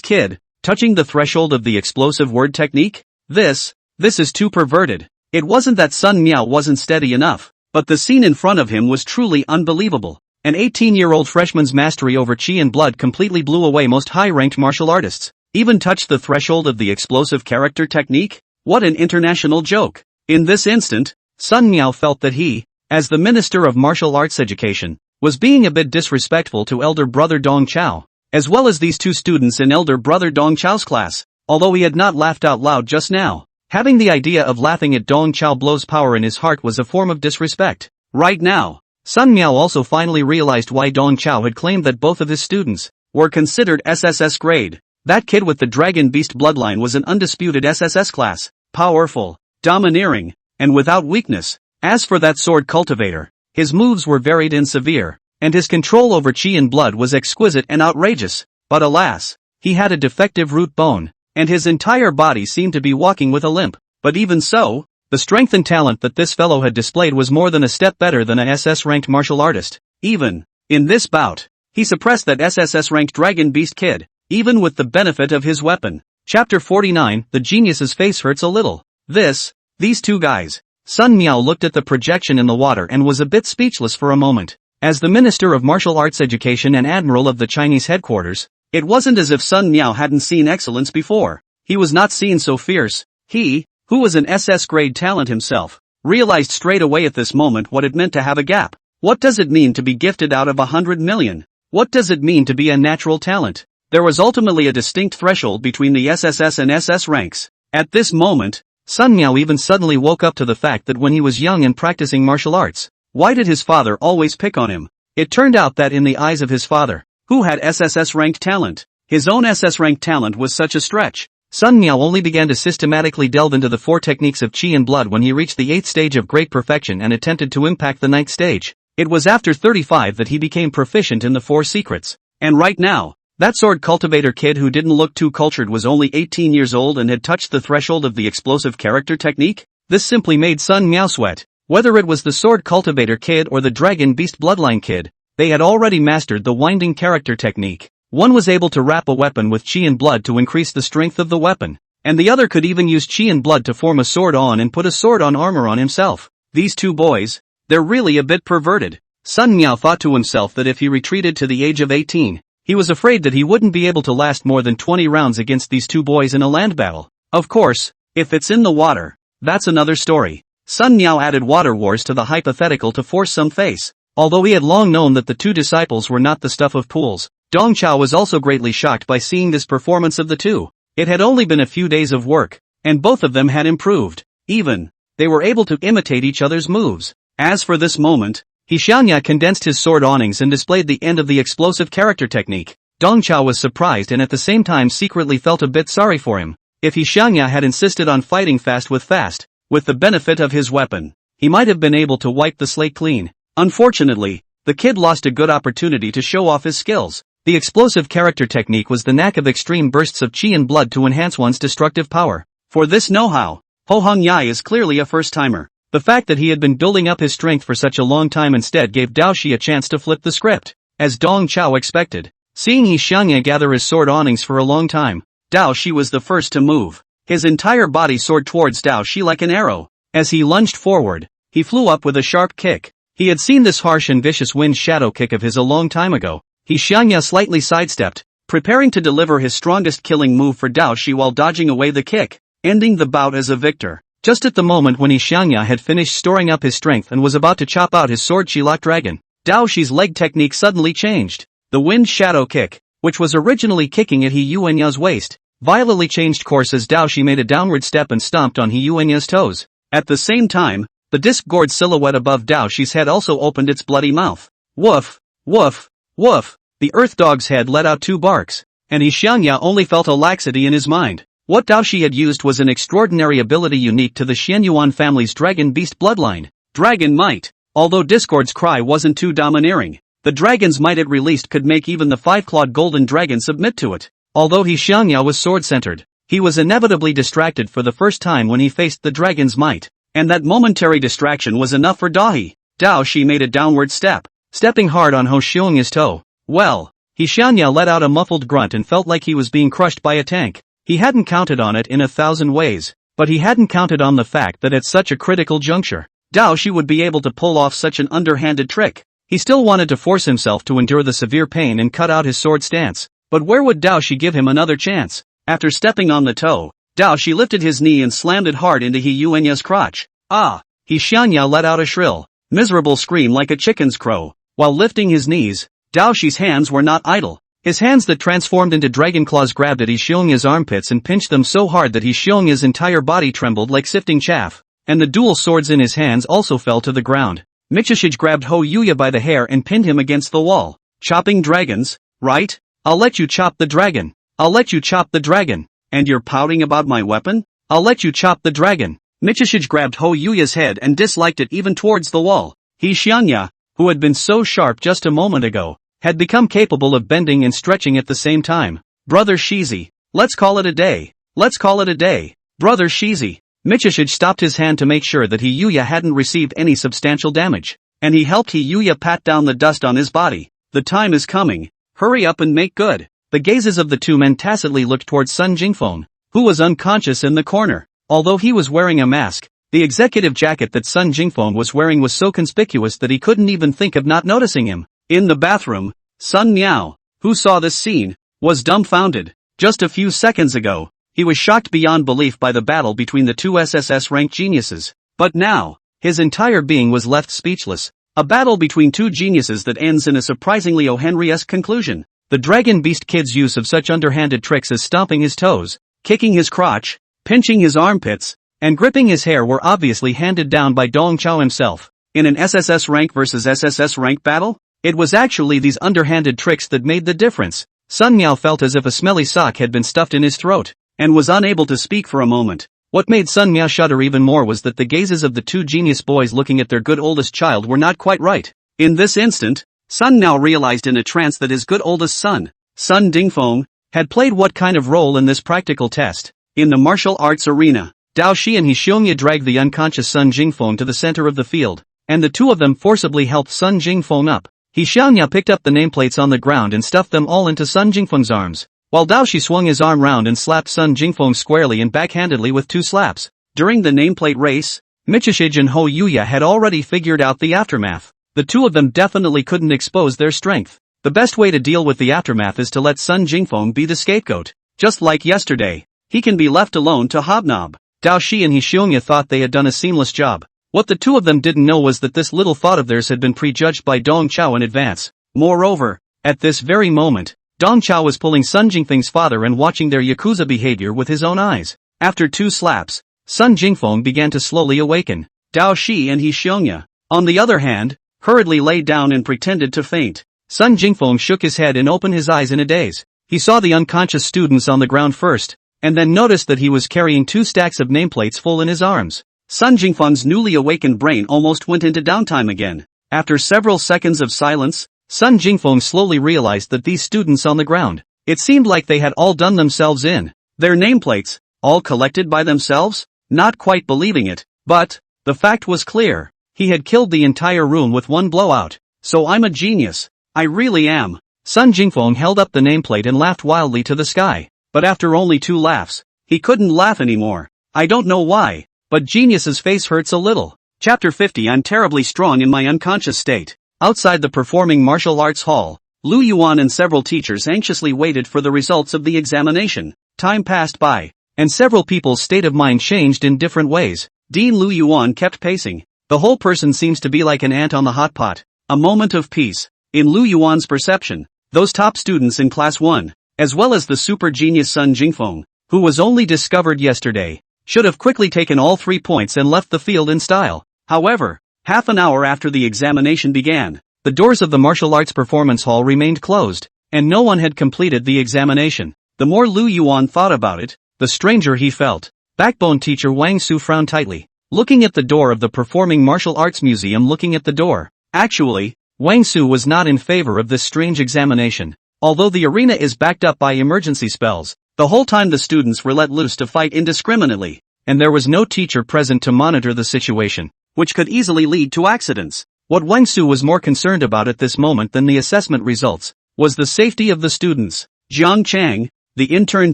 kid, touching the threshold of the explosive word technique? This is too perverted. It wasn't that Sun Miao wasn't steady enough, but the scene in front of him was truly unbelievable. An 18-year-old freshman's mastery over chi and blood completely blew away most high-ranked martial artists. Even touched the threshold of the explosive character technique? What an international joke. In this instant, Sun Miao felt that he, as the Minister of Martial Arts Education, was being a bit disrespectful to elder brother Dong Chao, as well as these two students in elder brother Dong Chao's class, although he had not laughed out loud just now. Having the idea of laughing at Dong Chao Blow's power in his heart was a form of disrespect. Right now, Sun Miao also finally realized why Dong Chao had claimed that both of his students were considered SSS grade. That kid with the Dragon Beast bloodline was an undisputed SSS class, powerful, domineering, and without weakness. As for that sword cultivator, his moves were varied and severe, and his control over chi and blood was exquisite and outrageous. But alas, he had a defective root bone, and his entire body seemed to be walking with a limp. But even so, the strength and talent that this fellow had displayed was more than a step better than a SS-ranked martial artist. Even in this bout, he suppressed that SSS-ranked Dragon Beast kid, even with the benefit of his weapon. Chapter 49, The Genius's face hurts a little. These two guys. Sun Miao looked at the projection in the water and was a bit speechless for a moment. As the Minister of Martial Arts Education and Admiral of the Chinese headquarters, it wasn't as if Sun Miao hadn't seen excellence before. He was not seen so fierce. He, who was an SS grade talent himself, realized straight away at this moment what it meant to have a gap. What does it mean to be gifted out of 100 million? What does it mean to be a natural talent? There was ultimately a distinct threshold between the SSS and SS ranks. At this moment, Sun Miao even suddenly woke up to the fact that when he was young and practicing martial arts, why did his father always pick on him? It turned out that in the eyes of his father, who had SSS ranked talent, his own SS ranked talent was such a stretch. Sun Miao only began to systematically delve into the 4 techniques of chi and blood when he reached the 8th stage of great perfection and attempted to impact the 9th stage. It was after 35 that he became proficient in the 4 secrets. And right now, that sword cultivator kid who didn't look too cultured was only 18 years old and had touched the threshold of the explosive character technique? This simply made Sun Miao sweat. Whether it was the sword cultivator kid or the Dragon Beast bloodline kid, they had already mastered the winding character technique. One was able to wrap a weapon with chi and blood to increase the strength of the weapon, and the other could even use chi and blood to form a sword on and put a sword on armor on himself. These two boys, they're really a bit perverted. Sun Miao thought to himself that if he retreated to the age of 18, he was afraid that he wouldn't be able to last more than 20 rounds against these two boys in a land battle. Of course, if it's in the water, that's another story. Sun Miao added water wars to the hypothetical to force some face. Although he had long known that the two disciples were not the stuff of pools, Dong Chao was also greatly shocked by seeing this performance of the two. It had only been a few days of work, and both of them had improved. Even, they were able to imitate each other's moves. As for this moment, Xiangya condensed his sword awnings and displayed the end of the explosive character technique. Dong Chao was surprised and at the same time secretly felt a bit sorry for him. If Xiangya had insisted on fighting fast, with the benefit of his weapon, he might have been able to wipe the slate clean. Unfortunately, the kid lost a good opportunity to show off his skills. The explosive character technique was the knack of extreme bursts of chi and blood to enhance one's destructive power. For this know-how, Ho Hong Yai is clearly a first-timer. The fact that he had been building up his strength for such a long time instead gave Dao Shi a chance to flip the script. As Dong Chao expected, seeing Xiangya gather his sword awnings for a long time, Dao Shi was the first to move. His entire body soared towards Dao Shi like an arrow. As he lunged forward, he flew up with a sharp kick. He had seen this harsh and vicious wind shadow kick of his a long time ago. He Xiangya slightly sidestepped, preparing to deliver his strongest killing move for Dao Shi while dodging away the kick, ending the bout as a victor. Just at the moment when Xiangya had finished storing up his strength and was about to chop out his sword Shilak Dragon, Dao Shi's leg technique suddenly changed. The wind shadow kick, which was originally kicking at He Yuanya's waist, violently changed course as Dao Shi made a downward step and stomped on He Yuanya's toes. At the same time, the disc-gored silhouette above Dao Shi's head also opened its bloody mouth. Woof, woof, woof. The earth dog's head let out 2 barks, and Xiangya only felt a laxity in his mind. What Dao Shi had used was an extraordinary ability unique to the Xianyuan family's dragon beast bloodline, Dragon Might. Although Discord's cry wasn't too domineering, the dragon's might it released could make even the 5-clawed golden dragon submit to it. Although Xiangya was sword-centered, he was inevitably distracted for the first time when he faced the dragon's might, and that momentary distraction was enough for Dahi. Dao Shi made a downward step, stepping hard on Ho Xiong's toe. Well, Xiangya let out a muffled grunt and felt like he was being crushed by a tank. He hadn't counted on it in 1,000 ways, but he hadn't counted on the fact that at such a critical juncture, Dao Shi would be able to pull off such an underhanded trick. He still wanted to force himself to endure the severe pain and cut out his sword stance, but where would Dao Shi give him another chance? After stepping on the toe, Dao Shi lifted his knee and slammed it hard into He Yuanya's crotch. Ah! Xiangya let out a shrill, miserable scream like a chicken's crow. While lifting his knees, Dao Shi's hands were not idle. His hands that transformed into dragon claws grabbed at Xiongya's armpits and pinched them so hard that Xiongya's entire body trembled like sifting chaff, and the dual swords in his hands also fell to the ground. Michishige grabbed Ho Yuya by the hair and pinned him against the wall. Chopping dragons, right? I'll let you chop the dragon. I'll let you chop the dragon. And you're pouting about my weapon? I'll let you chop the dragon. Michishige grabbed Ho Yuya's head and disliked it even towards the wall. Xiangya, who had been so sharp just a moment ago, had become capable of bending and stretching at the same time. Brother Shizi, let's call it a day. Let's call it a day. Brother Shizi. Michishige stopped his hand to make sure that He Yuya hadn't received any substantial damage, and he helped He Yuya pat down the dust on his body. The time is coming. Hurry up and make good. The gazes of the 2 men tacitly looked towards Sun Jingfeng, who was unconscious in the corner. Although he was wearing a mask, the executive jacket that Sun Jingfeng was wearing was so conspicuous that he couldn't even think of not noticing him. In the bathroom, Sun Miao, who saw this scene, was dumbfounded. Just a few seconds ago, he was shocked beyond belief by the battle between the 2 SSS-ranked geniuses. But now, his entire being was left speechless. A battle between 2 geniuses that ends in a surprisingly O. Henry-esque conclusion. The Dragon Beast Kid's use of such underhanded tricks as stomping his toes, kicking his crotch, pinching his armpits, and gripping his hair were obviously handed down by Dong Chao himself. In an SSS rank versus SSS rank battle, it was actually these underhanded tricks that made the difference. Sun Miao felt as if a smelly sock had been stuffed in his throat, and was unable to speak for a moment. What made Sun Miao shudder even more was that the gazes of the 2 genius boys looking at their good oldest child were not quite right. In this instant, Sun Miao realized in a trance that his good oldest son, Sun Dingfeng, had played what kind of role in this practical test. In the martial arts arena, Dao Shi and Xiongya dragged the unconscious Sun Jingfeng to the center of the field, and the 2 of them forcibly helped Sun Jingfeng up. Xiangya picked up the nameplates on the ground and stuffed them all into Sun Jingfeng's arms, while Dao Shi swung his arm round and slapped Sun Jingfeng squarely and backhandedly with 2 slaps. During the nameplate race, Michishige and Ho Yuya had already figured out the aftermath. The 2 of them definitely couldn't expose their strength. The best way to deal with the aftermath is to let Sun Jingfeng be the scapegoat. Just like yesterday, he can be left alone to hobnob. Dao Shi and Xiongya thought they had done a seamless job. What the 2 of them didn't know was that this little thought of theirs had been prejudged by Dong Chao in advance. Moreover, at this very moment, Dong Chao was pulling Sun Jingfeng's father and watching their Yakuza behavior with his own eyes. After 2 slaps, Sun Jingfeng began to slowly awaken. Dao Shi and Xiongya, on the other hand, hurriedly lay down and pretended to faint. Sun Jingfeng shook his head and opened his eyes in a daze. He saw the unconscious students on the ground first, and then noticed that he was carrying 2 stacks of nameplates full in his arms. Sun Jingfeng's newly awakened brain almost went into downtime again. After several seconds of silence, Sun Jingfeng slowly realized that these students on the ground, it seemed like they had all done themselves in. Their nameplates, all collected by themselves? Not quite believing it, but the fact was clear. He had killed the entire room with 1 blowout. So I'm a genius. I really am. Sun Jingfeng held up the nameplate and laughed wildly to the sky. But after only 2 laughs, he couldn't laugh anymore. I don't know why, but Genius's face hurts a little. Chapter 50. I'm terribly strong in my unconscious state. Outside the performing martial arts hall, Lu Yuan and several teachers anxiously waited for the results of the examination. Time passed by, and several people's state of mind changed in different ways. Dean Lu Yuan kept pacing. The whole person seems to be like an ant on the hot pot. A moment of peace. In Lu Yuan's perception, those top students in Class 1, as well as the super genius Sun Jingfeng, who was only discovered yesterday, should have quickly taken all 3 points and left the field in style. However, half an hour after the examination began, the doors of the martial arts performance hall remained closed, and no one had completed the examination. The more Lu Yuan thought about it, the stranger he felt. Backbone teacher Wang Su frowned tightly, looking at the door of the Performing Martial Arts Museum. Looking at the door. Actually, Wang Su was not in favor of this strange examination. Although the arena is backed up by emergency spells, the whole time the students were let loose to fight indiscriminately, and there was no teacher present to monitor the situation, which could easily lead to accidents. What Wang Su was more concerned about at this moment than the assessment results was the safety of the students. Jiang Chang, the intern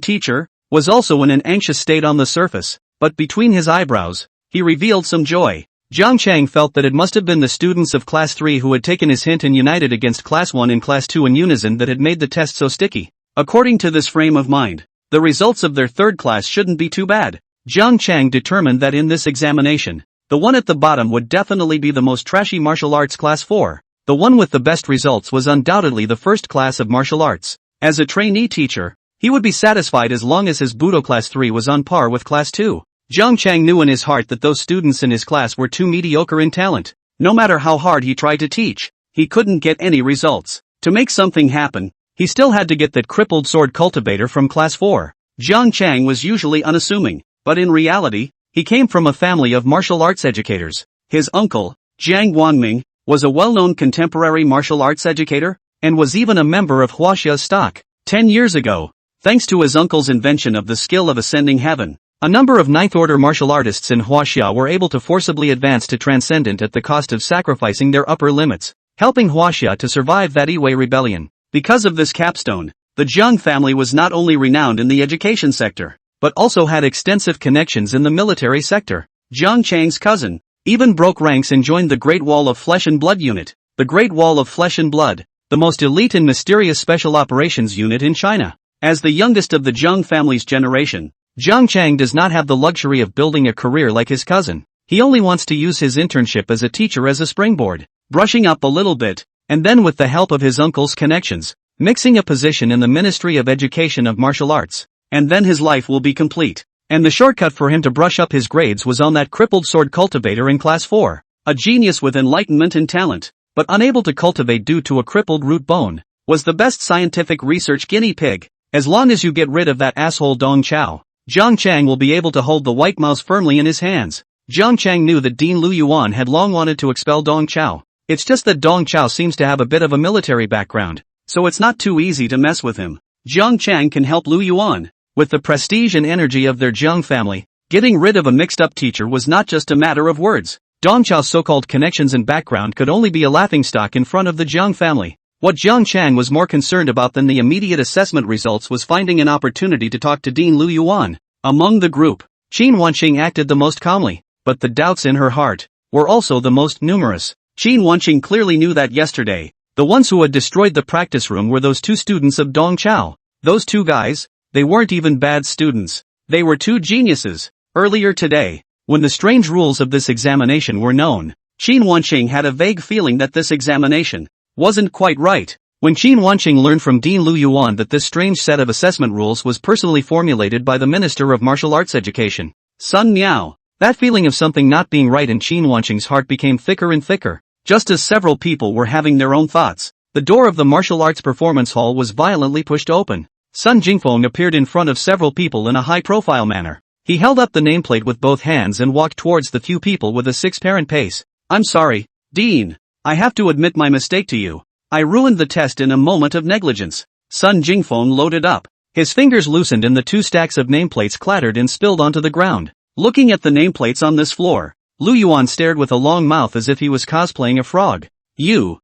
teacher, was also in an anxious state on the surface, but between his eyebrows, he revealed some joy. Jiang Chang felt that it must have been the students of Class 3 who had taken his hint and united against Class 1 and Class 2 in unison that had made the test so sticky. According to this frame of mind, the results of their third class shouldn't be too bad. Jiang Chang determined that in this examination, the one at the bottom would definitely be the most trashy martial arts Class 4. The one with the best results was undoubtedly the first class of martial arts. As a trainee teacher, he would be satisfied as long as his Budo Class 3 was on par with Class 2. Jiang Chang knew in his heart that those students in his class were too mediocre in talent. No matter how hard he tried to teach, he couldn't get any results. To make something happen, he still had to get that crippled sword cultivator from Class 4. Jiang Chang was usually unassuming, but in reality, he came from a family of martial arts educators. His uncle, Jiang Guangming, was a well-known contemporary martial arts educator, and was even a member of Huaxia's stock. 10 years ago, thanks to his uncle's invention of the skill of ascending heaven, a number of ninth-order martial artists in Huaxia were able to forcibly advance to transcendent at the cost of sacrificing their upper limits, helping Huaxia to survive that Yiwei rebellion. Because of this capstone, the Jiang family was not only renowned in the education sector, but also had extensive connections in the military sector. Jiang Chang's cousin even broke ranks and joined the Great Wall of Flesh and Blood unit. The Great Wall of Flesh and Blood, the most elite and mysterious special operations unit in China. As the youngest of the Jiang family's generation, Jiang Chang does not have the luxury of building a career like his cousin. He only wants to use his internship as a teacher as a springboard, brushing up a little bit, and then with the help of his uncle's connections, mixing a position in the Ministry of Education of Martial Arts, and then his life will be complete. And the shortcut for him to brush up his grades was on that crippled sword cultivator in Class 4. A genius with enlightenment and talent, but unable to cultivate due to a crippled root bone, was the best scientific research guinea pig. As long as you get rid of that asshole Dong Chao, Jiang Chang will be able to hold the white mouse firmly in his hands. Jiang Chang knew that Dean Lu Yuan had long wanted to expel Dong Chao. It's just that Dong Chao seems to have a bit of a military background, so it's not too easy to mess with him. Jiang Chang can help Lu Yuan. With the prestige and energy of their Jiang family, getting rid of a mixed-up teacher was not just a matter of words. Dong Chao's so-called connections and background could only be a laughingstock in front of the Jiang family. What Jiang Chang was more concerned about than the immediate assessment results was finding an opportunity to talk to Dean Lu Yuan. Among the group, Qin Wanqing acted the most calmly, but the doubts in her heart were also the most numerous. Qin Wanqing clearly knew that yesterday, the ones who had destroyed the practice room were those two students of Dong Chao. Those two guys, they weren't even bad students. They were two geniuses. Earlier today, when the strange rules of this examination were known, Qin Wanqing had a vague feeling that this examination wasn't quite right. When Qin Wanqing learned from Dean Lu Yuan that this strange set of assessment rules was personally formulated by the Minister of Martial Arts Education, Sun Miao, that feeling of something not being right in Qin Wanqing's heart became thicker and thicker. Just as several people were having their own thoughts, the door of the martial arts performance hall was violently pushed open. Sun Jingfeng appeared in front of several people in a high-profile manner. He held up the nameplate with both hands and walked towards the few people with a six-parent pace. "I'm sorry, Dean. I have to admit my mistake to you. I ruined the test in a moment of negligence." Sun Jingfeng loaded up. His fingers loosened and the two stacks of nameplates clattered and spilled onto the ground. Looking at the nameplates on this floor, Lu Yuan stared with a long mouth as if he was cosplaying a frog. You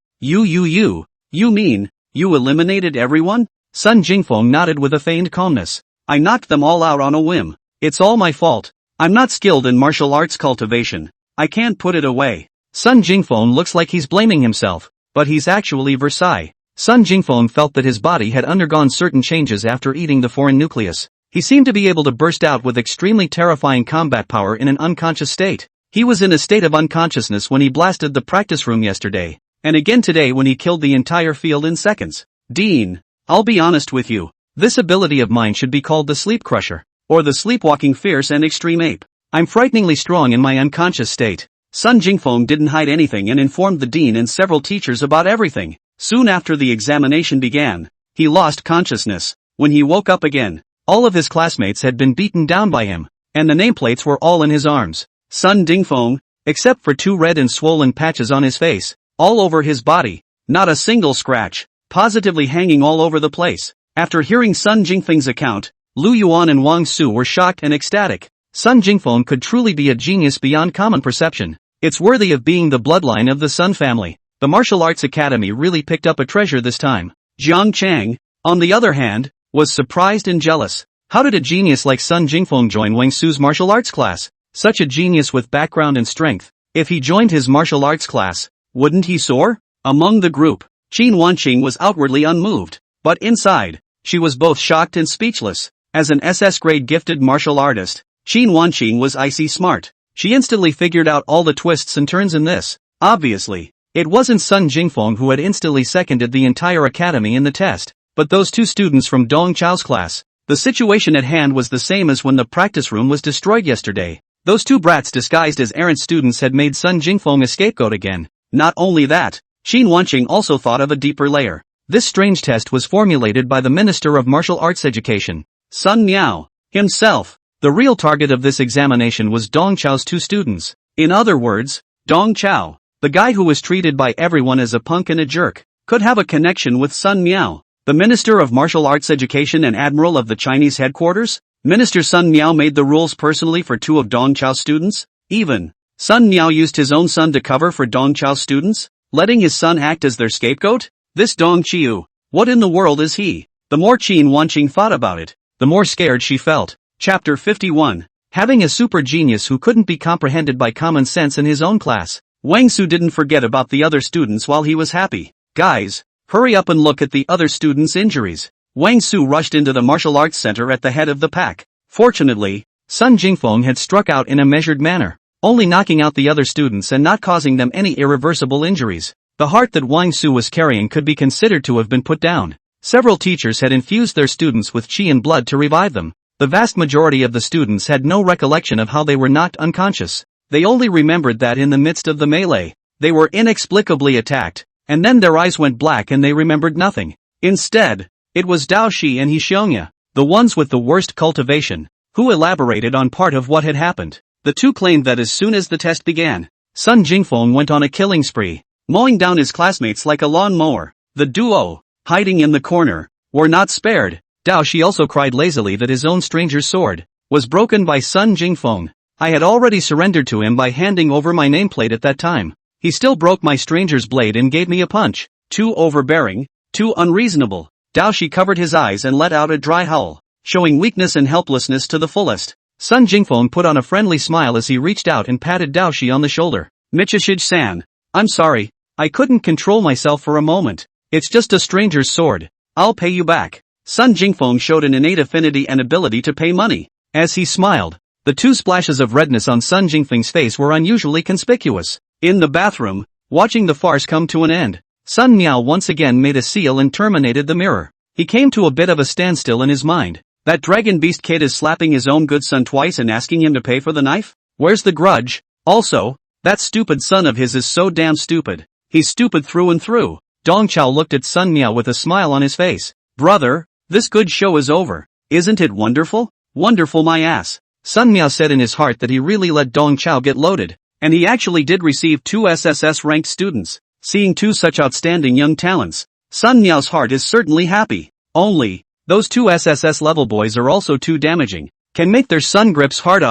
mean, you eliminated everyone?" Sun Jingfeng nodded with a feigned calmness. "I knocked them all out on a whim. It's all my fault. I'm not skilled in martial arts cultivation. I can't put it away. Sun Jingfeng looks like he's blaming himself, but he's actually Versailles. Sun Jingfeng felt that his body had undergone certain changes after eating the foreign nucleus. He seemed to be able to burst out with extremely terrifying combat power in an unconscious state. He was in a state of unconsciousness when he blasted the practice room yesterday, and again today when he killed the entire field in seconds. Dean, I'll be honest with you. This ability of mine should be called the Sleep Crusher, or the Sleepwalking Fierce and Extreme Ape. I'm frighteningly strong in my unconscious state. Sun Jingfeng didn't hide anything and informed the dean and several teachers about everything. Soon after the examination began, he lost consciousness. When he woke up again, all of his classmates had been beaten down by him, and the nameplates were all in his arms. Sun Jingfeng, except for 2 red and swollen patches on his face, all over his body, not a single scratch, positively hanging all over the place. After hearing Sun Jingfeng's account, Lu Yuan and Wang Su were shocked and ecstatic. Sun Jingfeng could truly be a genius beyond common perception. It's worthy of being the bloodline of the Sun family. The martial arts academy really picked up a treasure this time. Jiang Chang, on the other hand, was surprised and jealous. How did a genius like Sun Jingfeng join Wang Su's martial arts class? Such a genius with background and strength. If he joined his martial arts class, wouldn't he soar? Among the group, Qin Wanqing was outwardly unmoved, but inside, she was both shocked and speechless. As an SS-grade gifted martial artist, Qin Wanqing was icy smart. She instantly figured out all the twists and turns in this. Obviously, it wasn't Sun Jingfeng who had instantly seconded the entire academy in the test, but those 2 students from Dong Chao's class. The situation at hand was the same as when the practice room was destroyed yesterday. Those 2 brats disguised as errant students had made Sun Jingfeng a scapegoat again. Not only that, Qin Wanqing also thought of a deeper layer. This strange test was formulated by the Minister of Martial Arts Education, Sun Miao, himself. The real target of this examination was Dong Chao's 2 students. In other words, Dong Chao, the guy who was treated by everyone as a punk and a jerk, could have a connection with Sun Miao, the Minister of Martial Arts Education and Admiral of the Chinese headquarters. Minister Sun Miao made the rules personally for 2 of Dong Chao's students. Even, Sun Miao used his own son to cover for Dong Chao's students, letting his son act as their scapegoat? This Dong Qiu, what in the world is he? The more Qin Wanqing thought about it, the more scared she felt. Chapter 51. Having a super genius who couldn't be comprehended by common sense in his own class. Wang Su didn't forget about the other students while he was happy. Guys, hurry up and look at the other students' injuries. Wang Su rushed into the martial arts center at the head of the pack. Fortunately, Sun Jingfeng had struck out in a measured manner, only knocking out the other students and not causing them any irreversible injuries. The heart that Wang Su was carrying could be considered to have been put down. Several teachers had infused their students with qi and blood to revive them. The vast majority of the students had no recollection of how they were knocked unconscious. They only remembered that in the midst of the melee, they were inexplicably attacked, and then their eyes went black and they remembered nothing. Instead, it was Dao Shi and He Xiongya, the ones with the worst cultivation, who elaborated on part of what had happened. The 2 claimed that as soon as the test began, Sun Jingfeng went on a killing spree, mowing down his classmates like a lawn-mower. The duo, hiding in the corner, were not spared. Dao Shi also cried lazily that his own stranger's sword was broken by Sun Jingfeng. I had already surrendered to him by handing over my nameplate at that time. He still broke my stranger's blade and gave me a punch. Too overbearing, too unreasonable. Dao Shi covered his eyes and let out a dry howl, showing weakness and helplessness to the fullest. Sun Jingfeng put on a friendly smile as he reached out and patted Dao Shi on the shoulder. Michishige-san, I'm sorry, I couldn't control myself for a moment. It's just a stranger's sword. I'll pay you back. Sun Jingfeng showed an innate affinity and ability to pay money. As he smiled, the 2 splashes of redness on Sun Jingfeng's face were unusually conspicuous. In the bathroom, watching the farce come to an end, Sun Miao once again made a seal and terminated the mirror. He came to a bit of a standstill in his mind. That dragon beast kid is slapping his own good son twice and asking him to pay for the knife? Where's the grudge? Also, that stupid son of his is so damn stupid. He's stupid through and through. Dong Chao looked at Sun Miao with a smile on his face. Brother, this good show is over. Isn't it wonderful? Wonderful my ass. Sun Miao said in his heart that he really let Dong Chao get loaded. And he actually did receive 2 SSS-ranked students. Seeing 2 such outstanding young talents, Sun Miao's heart is certainly happy. Only, those 2 SSS level boys are also too damaging. Can make their sun grips hard.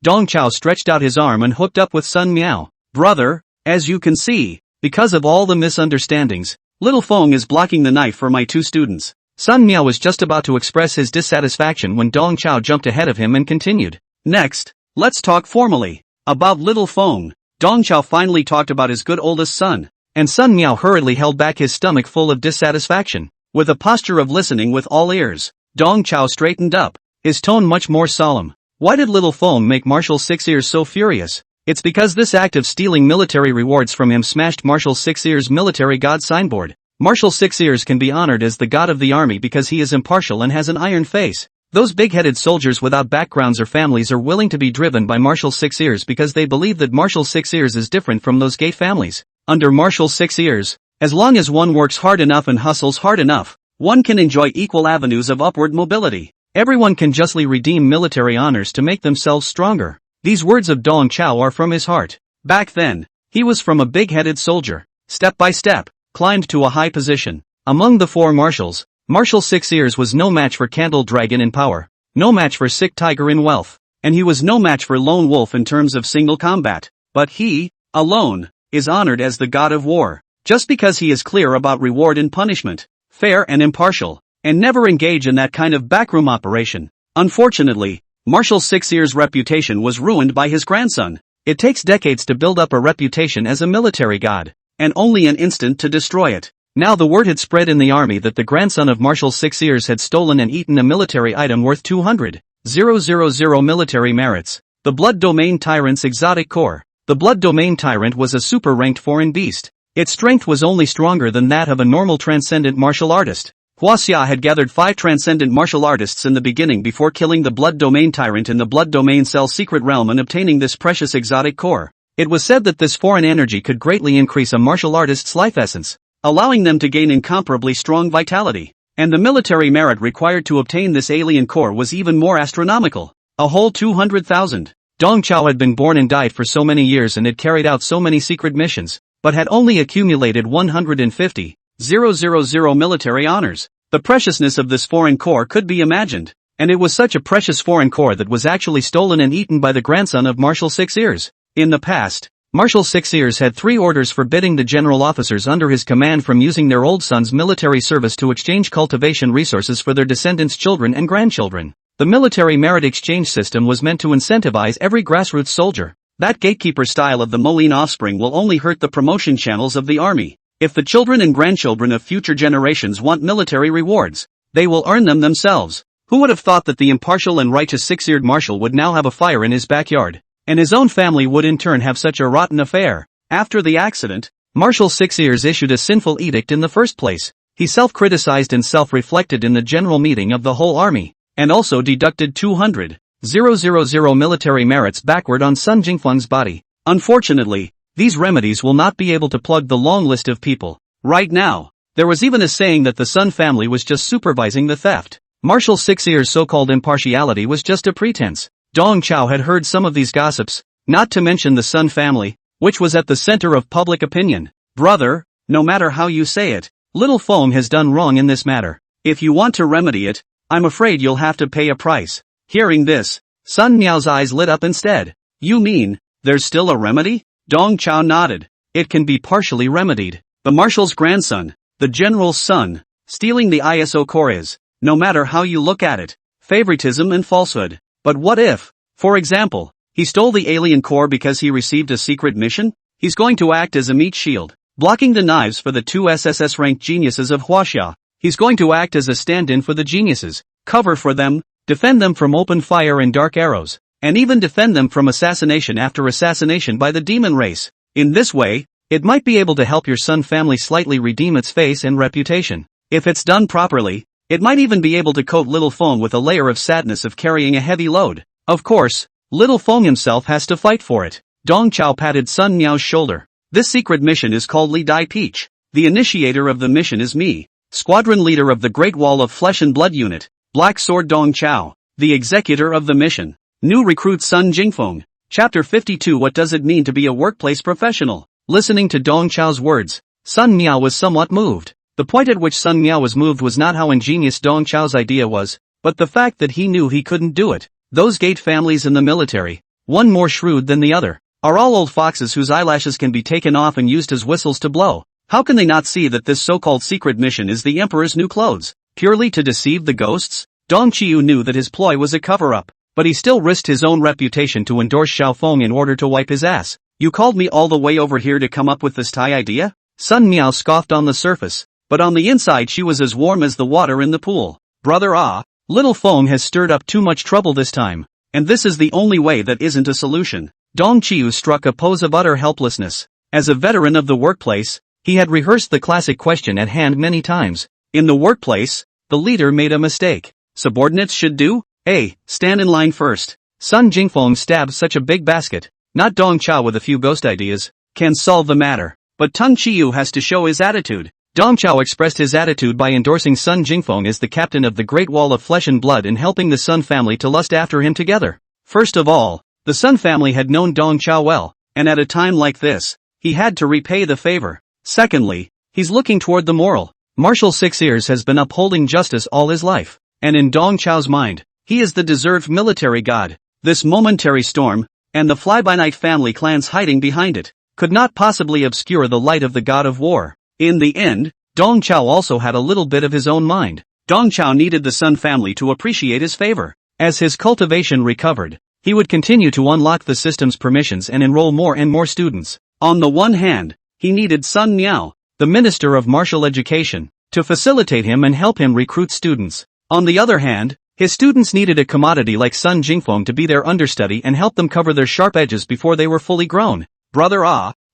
Dong Chao stretched out his arm and hooked up with Sun Miao. Brother, as you can see, because of all the misunderstandings, Little Feng is blocking the knife for my 2 students. Sun Miao was just about to express his dissatisfaction when Dong Chao jumped ahead of him and continued. Next, let's talk formally about Little Feng. Dong Chao finally talked about his good oldest son, and Sun Miao hurriedly held back his stomach full of dissatisfaction. With a posture of listening with all ears, Dong Chao straightened up, his tone much more solemn. Why did little Feng make Marshal Six Ears so furious? It's because this act of stealing military rewards from him smashed Marshal Six Ears' military god signboard. Marshal Six Ears can be honored as the god of the army because he is impartial and has an iron face. Those big-headed soldiers without backgrounds or families are willing to be driven by Marshal Six Ears because they believe that Marshal Six Ears is different from those gay families. Under Marshal Six Ears, as long as one works hard enough and hustles hard enough, one can enjoy equal avenues of upward mobility. Everyone can justly redeem military honors to make themselves stronger. These words of Dong Chao are from his heart. Back then, he was from a big-headed soldier. Step by step, climbed to a high position. Among the four marshals, Marshal Six Ears was no match for Candle Dragon in power, no match for Sick Tiger in wealth, and he was no match for Lone Wolf in terms of single combat. But he, alone, is honored as the god of war, just because he is clear about reward and punishment, fair and impartial, and never engage in that kind of backroom operation. Unfortunately, Marshal Six Ears' reputation was ruined by his grandson. It takes decades to build up a reputation as a military god, and only an instant to destroy it. Now the word had spread in the army that the grandson of Marshal Six Ears had stolen and eaten a military item worth 200,000 military merits, the Blood Domain Tyrant's exotic core. The Blood Domain Tyrant was a super-ranked foreign beast. Its strength was only stronger than that of a normal transcendent martial artist. Huaxia had gathered 5 transcendent martial artists in the beginning before killing the Blood Domain Tyrant in the Blood Domain Cell secret realm and obtaining this precious exotic core. It was said that this foreign energy could greatly increase a martial artist's life essence, allowing them to gain incomparably strong vitality. And the military merit required to obtain this alien core was even more astronomical. A whole 200,000. Dong Chao had been born and died for so many years and had carried out so many secret missions, but had only accumulated 150,000 military honors. The preciousness of this foreign core could be imagined, and it was such a precious foreign core that was actually stolen and eaten by the grandson of Marshal Six Ears. In the past, Marshal Six Ears had 3 orders forbidding the general officers under his command from using their old son's military service to exchange cultivation resources for their descendants' children and grandchildren. The military merit exchange system was meant to incentivize every grassroots soldier. That gatekeeper style of the Moline offspring will only hurt the promotion channels of the army. If the children and grandchildren of future generations want military rewards, they will earn them themselves. Who would have thought that the impartial and righteous six-eared marshal would now have a fire in his backyard, and his own family would in turn have such a rotten affair? After the accident, Marshal Six Ears issued a sinful edict in the first place. He self-criticized and self-reflected in the general meeting of the whole army, and also deducted 200,000 military merits backward on Sun Jingfeng's body. Unfortunately, these remedies will not be able to plug the long list of people. Right now, there was even a saying that the Sun family was just supervising the theft. Marshal Six Ears' so-called impartiality was just a pretense. Dong Chao had heard some of these gossips, not to mention the Sun family, which was at the center of public opinion. Brother, no matter how you say it, little Feng has done wrong in this matter. If you want to remedy it, I'm afraid you'll have to pay a price. Hearing this, Sun Miao's eyes lit up instead. You mean, there's still a remedy? Dong Chao nodded. It can be partially remedied. The marshal's grandson, the general's son, stealing the ISO core is, no matter how you look at it, favoritism and falsehood. But what if, for example, he stole the alien core because he received a secret mission? He's going to act as a meat shield, blocking the knives for the 2 SSS-ranked geniuses of Huaxia. He's going to act as a stand-in for the geniuses, cover for them, defend them from open fire and dark arrows, and even defend them from assassination after assassination by the demon race. In this way, it might be able to help your Sun family slightly redeem its face and reputation. If it's done properly, it might even be able to coat little Feng with a layer of sadness of carrying a heavy load. Of course, little Feng himself has to fight for it. Dong Chao patted Sun Miao's shoulder. This secret mission is called Li Dai Peach. The initiator of the mission is me, squadron leader of the Great Wall of Flesh and Blood Unit, Black Sword Dong Chao, the executor of the mission. New recruit Sun Jingfeng. Chapter 52. What does it mean to be a workplace professional? Listening to Dong Chao's words, Sun Miao was somewhat moved. The point at which Sun Miao was moved was not how ingenious Dong Chao's idea was, but the fact that he knew he couldn't do it. Those gate families in the military, one more shrewd than the other, are all old foxes whose eyelashes can be taken off and used as whistles to blow. How can they not see that this so-called secret mission is the Emperor's new clothes, purely to deceive the ghosts? Dong Qiu knew that his ploy was a cover-up, but he still risked his own reputation to endorse Xiao Feng in order to wipe his ass. You called me all the way over here to come up with this Thai idea? Sun Miao scoffed on the surface, but on the inside she was as warm as the water in the pool. Brother little Feng has stirred up too much trouble this time, and this is the only way that isn't a solution. Dong Qiu struck a pose of utter helplessness. As a veteran of the workplace, he had rehearsed the classic question at hand many times. In the workplace, the leader made a mistake. Subordinates should do? A. Stand in line first. Sun Jingfeng stabbed such a big basket. Not Dong Chao with a few ghost ideas can solve the matter. But Tung Chiu has to show his attitude. Dong Chao expressed his attitude by endorsing Sun Jingfeng as the captain of the Great Wall of Flesh and Blood and helping the Sun family to lust after him together. First of all, the Sun family had known Dong Chao well, and at a time like this, he had to repay the favor. Secondly, he's looking toward the moral. Marshal Six Ears has been upholding justice all his life, and in Dong Chao's mind, he is the deserved military god. This momentary storm, and the fly-by-night family clans hiding behind it, could not possibly obscure the light of the god of war. In the end, Dong Chao also had a little bit of his own mind. Dong Chao needed the Sun family to appreciate his favor. As his cultivation recovered, he would continue to unlock the system's permissions and enroll more and more students. On the one hand, he needed Sun Miao, the Minister of Martial Education, to facilitate him and help him recruit students. On the other hand, his students needed a commodity like Sun Jingfeng to be their understudy and help them cover their sharp edges before they were fully grown. Brother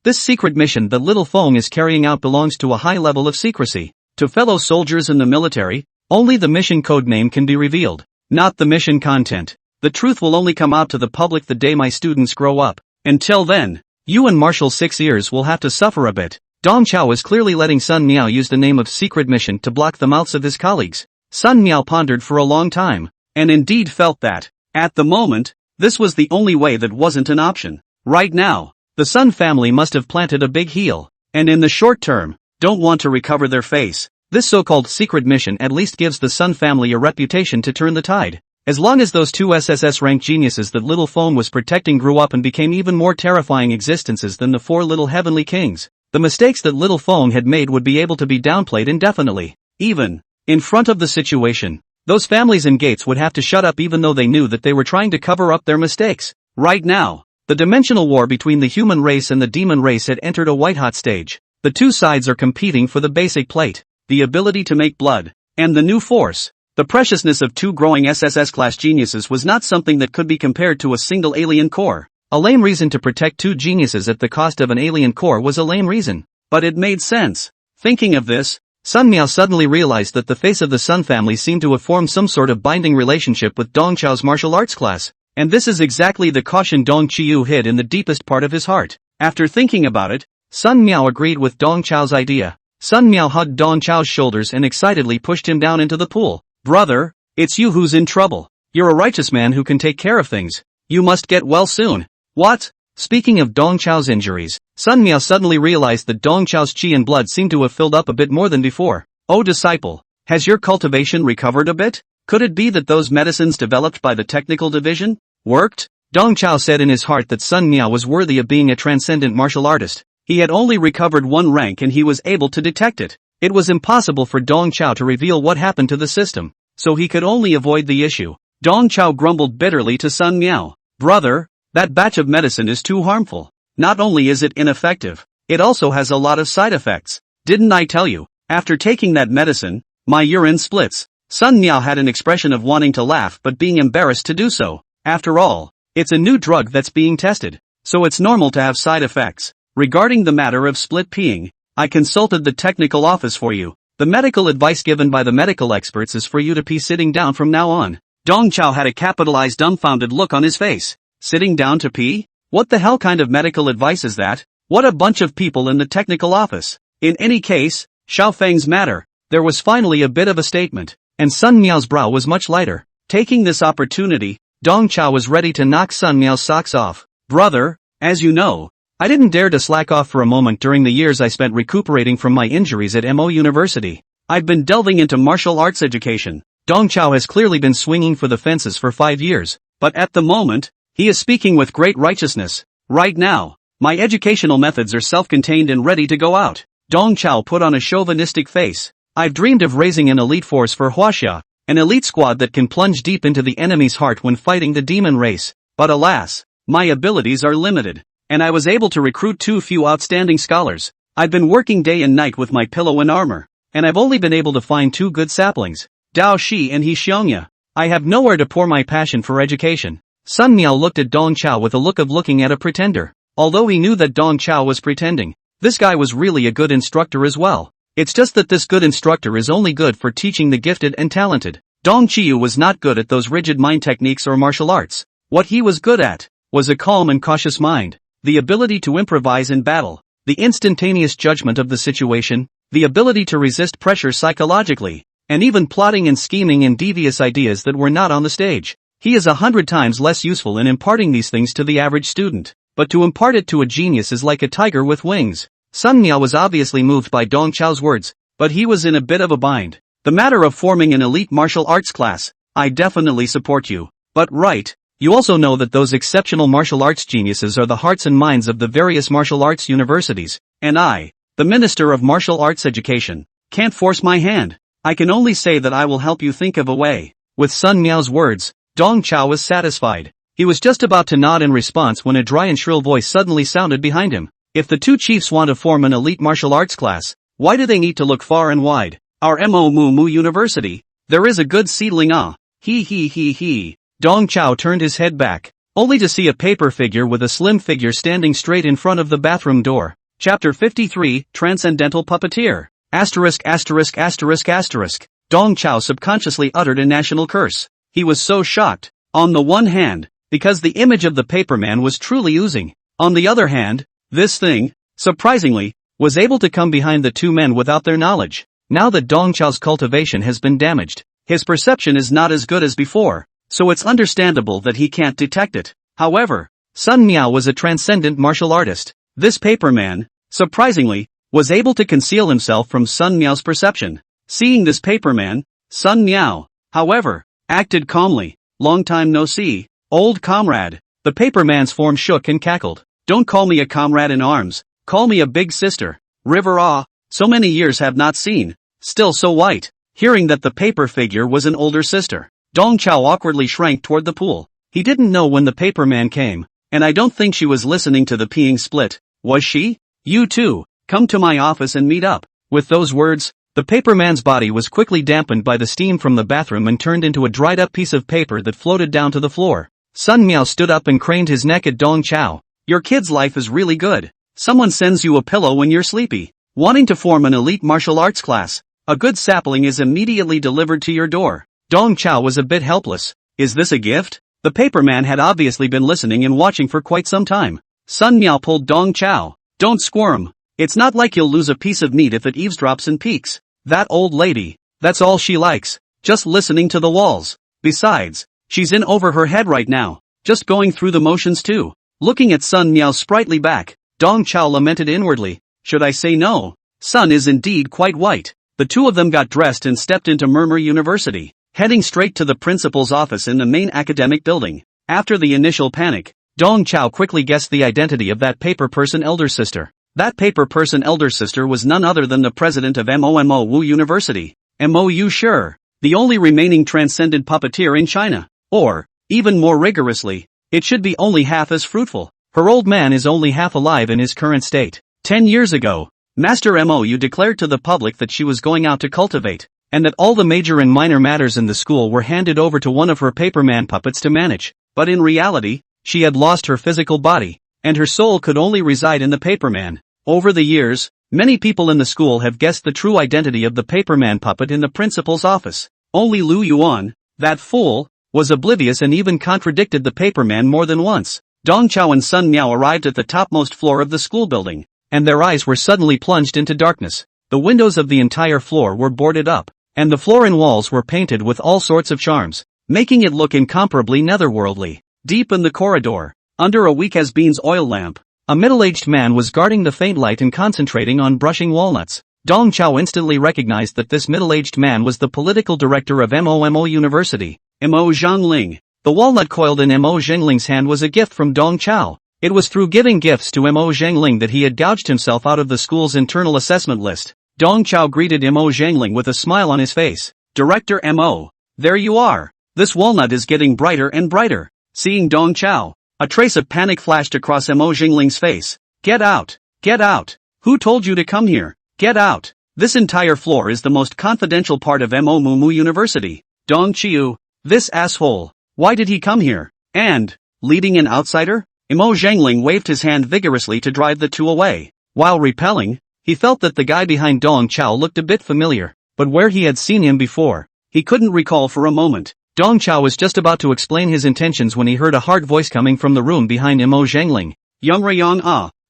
this secret mission that little Feng is carrying out belongs to a high level of secrecy. To fellow soldiers in the military, only the mission code name can be revealed, not the mission content. The truth will only come out to the public the day my students grow up. Until then, you and Marshal Six Ears will have to suffer a bit. Dong Chao was clearly letting Sun Miao use the name of secret mission to block the mouths of his colleagues. Sun Miao pondered for a long time, and indeed felt that, at the moment, this was the only way that wasn't an option. Right now, the Sun family must have planted a big heel, and in the short term, don't want to recover their face. This so-called secret mission at least gives the Sun family a reputation to turn the tide. As long as those two SSS-ranked geniuses that little Feng was protecting grew up and became even more terrifying existences than the four little heavenly kings, the mistakes that little Feng had made would be able to be downplayed indefinitely. Even in front of the situation, those families and gates would have to shut up even though they knew that they were trying to cover up their mistakes. Right now, the dimensional war between the human race and the demon race had entered a white-hot stage. The two sides are competing for the basic plate, the ability to make blood, and the new force. The preciousness of two growing SSS-class geniuses was not something that could be compared to a single alien core. A lame reason to protect two geniuses at the cost of an alien core was a lame reason, but it made sense. Thinking of this, Sun Miao suddenly realized that the face of the Sun family seemed to have formed some sort of binding relationship with Dong Chao's martial arts class, and this is exactly the caution Dong Qiu hid in the deepest part of his heart. After thinking about it, Sun Miao agreed with Dong Chao's idea. Sun Miao hugged Dong Chao's shoulders and excitedly pushed him down into the pool. Brother, it's you who's in trouble. You're a righteous man who can take care of things. You must get well soon. What? Speaking of Dong Chao's injuries, Sun Miao suddenly realized that Dong Chao's qi and blood seemed to have filled up a bit more than before. Oh disciple, has your cultivation recovered a bit? Could it be that those medicines developed by the technical division worked? Dong Chao said in his heart that Sun Miao was worthy of being a transcendent martial artist. He had only recovered one rank and he was able to detect it. It was impossible for Dong Chao to reveal what happened to the system, so he could only avoid the issue. Dong Chao grumbled bitterly to Sun Miao. Brother, that batch of medicine is too harmful. Not only is it ineffective, it also has a lot of side effects. Didn't I tell you? After taking that medicine, my urine splits. Sun Miao had an expression of wanting to laugh but being embarrassed to do so. After all, it's a new drug that's being tested, so it's normal to have side effects. Regarding the matter of split peeing, I consulted the technical office for you. The medical advice given by the medical experts is for you to pee sitting down from now on. Dong Chao had a capitalized dumbfounded look on his face. Sitting down to pee? What the hell kind of medical advice is that? What a bunch of people in the technical office. In any case, Xiao Feng's matter. There was finally a bit of a statement, and Sun Miao's brow was much lighter. Taking this opportunity, Dong Chao was ready to knock Sun Miao's socks off. Brother, as you know, I didn't dare to slack off for a moment during the years I spent recuperating from my injuries at Mo University. I've been delving into martial arts education. Dong Chao has clearly been swinging for the fences for 5 years, but at the moment, he is speaking with great righteousness. Right now, my educational methods are self-contained and ready to go out. Dong Chao put on a chauvinistic face. I've dreamed of raising an elite force for Huaxia, an elite squad that can plunge deep into the enemy's heart when fighting the demon race. But alas, my abilities are limited. and I was able to recruit 2 outstanding scholars. I've been working day and night with my pillow and armor, and I've only been able to find 2 good saplings, Dao Shi and He Xiongya. I have nowhere to pour my passion for education. Sun Miao looked at Dong Chao with a look of looking at a pretender. Although he knew that Dong Chao was pretending, this guy was really a good instructor as well. It's just that this good instructor is only good for teaching the gifted and talented. Dong Qiu was not good at those rigid mind techniques or martial arts. What he was good at was a calm and cautious mind, the ability to improvise in battle, the instantaneous judgment of the situation, the ability to resist pressure psychologically, and even plotting and scheming and devious ideas that were not on the stage. He is 100 times less useful in imparting these things to the average student, but to impart it to a genius is like a tiger with wings. Sun Miao was obviously moved by Dong Chao's words, but he was in a bit of a bind. The matter of forming an elite martial arts class, I definitely support you. But right, you also know that those exceptional martial arts geniuses are the hearts and minds of the various martial arts universities, and I, the Minister of Martial Arts Education, can't force my hand. I can only say that I will help you think of a way. With Sun Miao's words, Dong Chao was satisfied. He was just about to nod in response when a dry and shrill voice suddenly sounded behind him. If the 2 chiefs want to form an elite martial arts class, why do they need to look far and wide? Our Mo University, there is a good seedling He. Dong Chao turned his head back, only to see a paper figure with a slim figure standing straight in front of the bathroom door. Chapter 53, Transcendental Puppeteer. ********. Dong Chao subconsciously uttered a national curse. He was so shocked. On the one hand, because the image of the paperman was truly oozing. On the other hand, this thing, surprisingly, was able to come behind the 2 men without their knowledge. Now that Dong Chao's cultivation has been damaged, his perception is not as good as before, so it's understandable that he can't detect it. However, Sun Miao was a transcendent martial artist. This paperman, surprisingly, was able to conceal himself from Sun Miao's perception. Seeing this paperman, Sun Miao, however, acted calmly. Long time no see, old comrade. The paperman's form shook and cackled. Don't call me a comrade in arms, call me a big sister. River so many years have not seen, still so white. Hearing that the paper figure was an older sister, Dong Chao awkwardly shrank toward the pool. He didn't know when the paperman came, and I don't think she was listening to the peeing split, was she? You too, come to my office and meet up. With those words, the paperman's body was quickly dampened by the steam from the bathroom and turned into a dried-up piece of paper that floated down to the floor. Sun Miao stood up and craned his neck at Dong Chao. Your kid's life is really good. Someone sends you a pillow when you're sleepy. Wanting to form an elite martial arts class, a good sapling is immediately delivered to your door. Dong Chao was a bit helpless. Is this a gift? The paperman had obviously been listening and watching for quite some time. Sun Miao pulled Dong Chao. Don't squirm. It's not like you'll lose a piece of meat if it eavesdrops and peeks. That old lady, that's all she likes, just listening to the walls. Besides, she's in over her head right now, just going through the motions too. Looking at Sun Miao's sprightly back, Dong Chao lamented inwardly. Should I say no? Sun is indeed quite white. The 2 of them got dressed and stepped into Murmur University, heading straight to the principal's office in the main academic building. After the initial panic, Dong Chao quickly guessed the identity of that paper person elder sister. That paper person elder sister was none other than the president of Mo University, Mo Sure, the only remaining transcendent puppeteer in China. Or, even more rigorously, it should be only half as fruitful. Her old man is only half alive in his current state. 10 years ago, Master Mou declared to the public that she was going out to cultivate, and that all the major and minor matters in the school were handed over to one of her paperman puppets to manage. But in reality, she had lost her physical body, and her soul could only reside in the paperman. Over the years, many people in the school have guessed the true identity of the paperman puppet in the principal's office. Only Lu Yuan, that fool, was oblivious and even contradicted the paperman more than once. Dong Chao and Sun Miao arrived at the topmost floor of the school building, and their eyes were suddenly plunged into darkness. The windows of the entire floor were boarded up, and the floor and walls were painted with all sorts of charms, making it look incomparably netherworldly. Deep in the corridor, under a weak-as-beans oil lamp, a middle-aged man was guarding the faint light and concentrating on brushing walnuts. Dong Chao instantly recognized that this middle-aged man was the political director of Mo University, Mo Zhongling. The walnut coiled in Mo Zhengling's hand was a gift from Dong Chao. It was through giving gifts to Mo Zhengling that he had gouged himself out of the school's internal assessment list. Dong Chao greeted Mo Zhengling with a smile on his face. Director Mo, there you are. This walnut is getting brighter and brighter. Seeing Dong Chao, A trace of panic flashed across Mo Jingling's face. Get out! Get out! Who told you to come here? Get out! This entire floor is the most confidential part of Mo Mumu University. Dong Chiu. This asshole. Why did he come here? And, leading an outsider? Mo Zhengling waved his hand vigorously to drive the two away. While repelling, he felt that the guy behind Dong Chao looked a bit familiar, but where he had seen him before, he couldn't recall for a moment. Dong Chao was just about to explain his intentions when he heard a hard voice coming from the room behind Mo Zhengling. Yang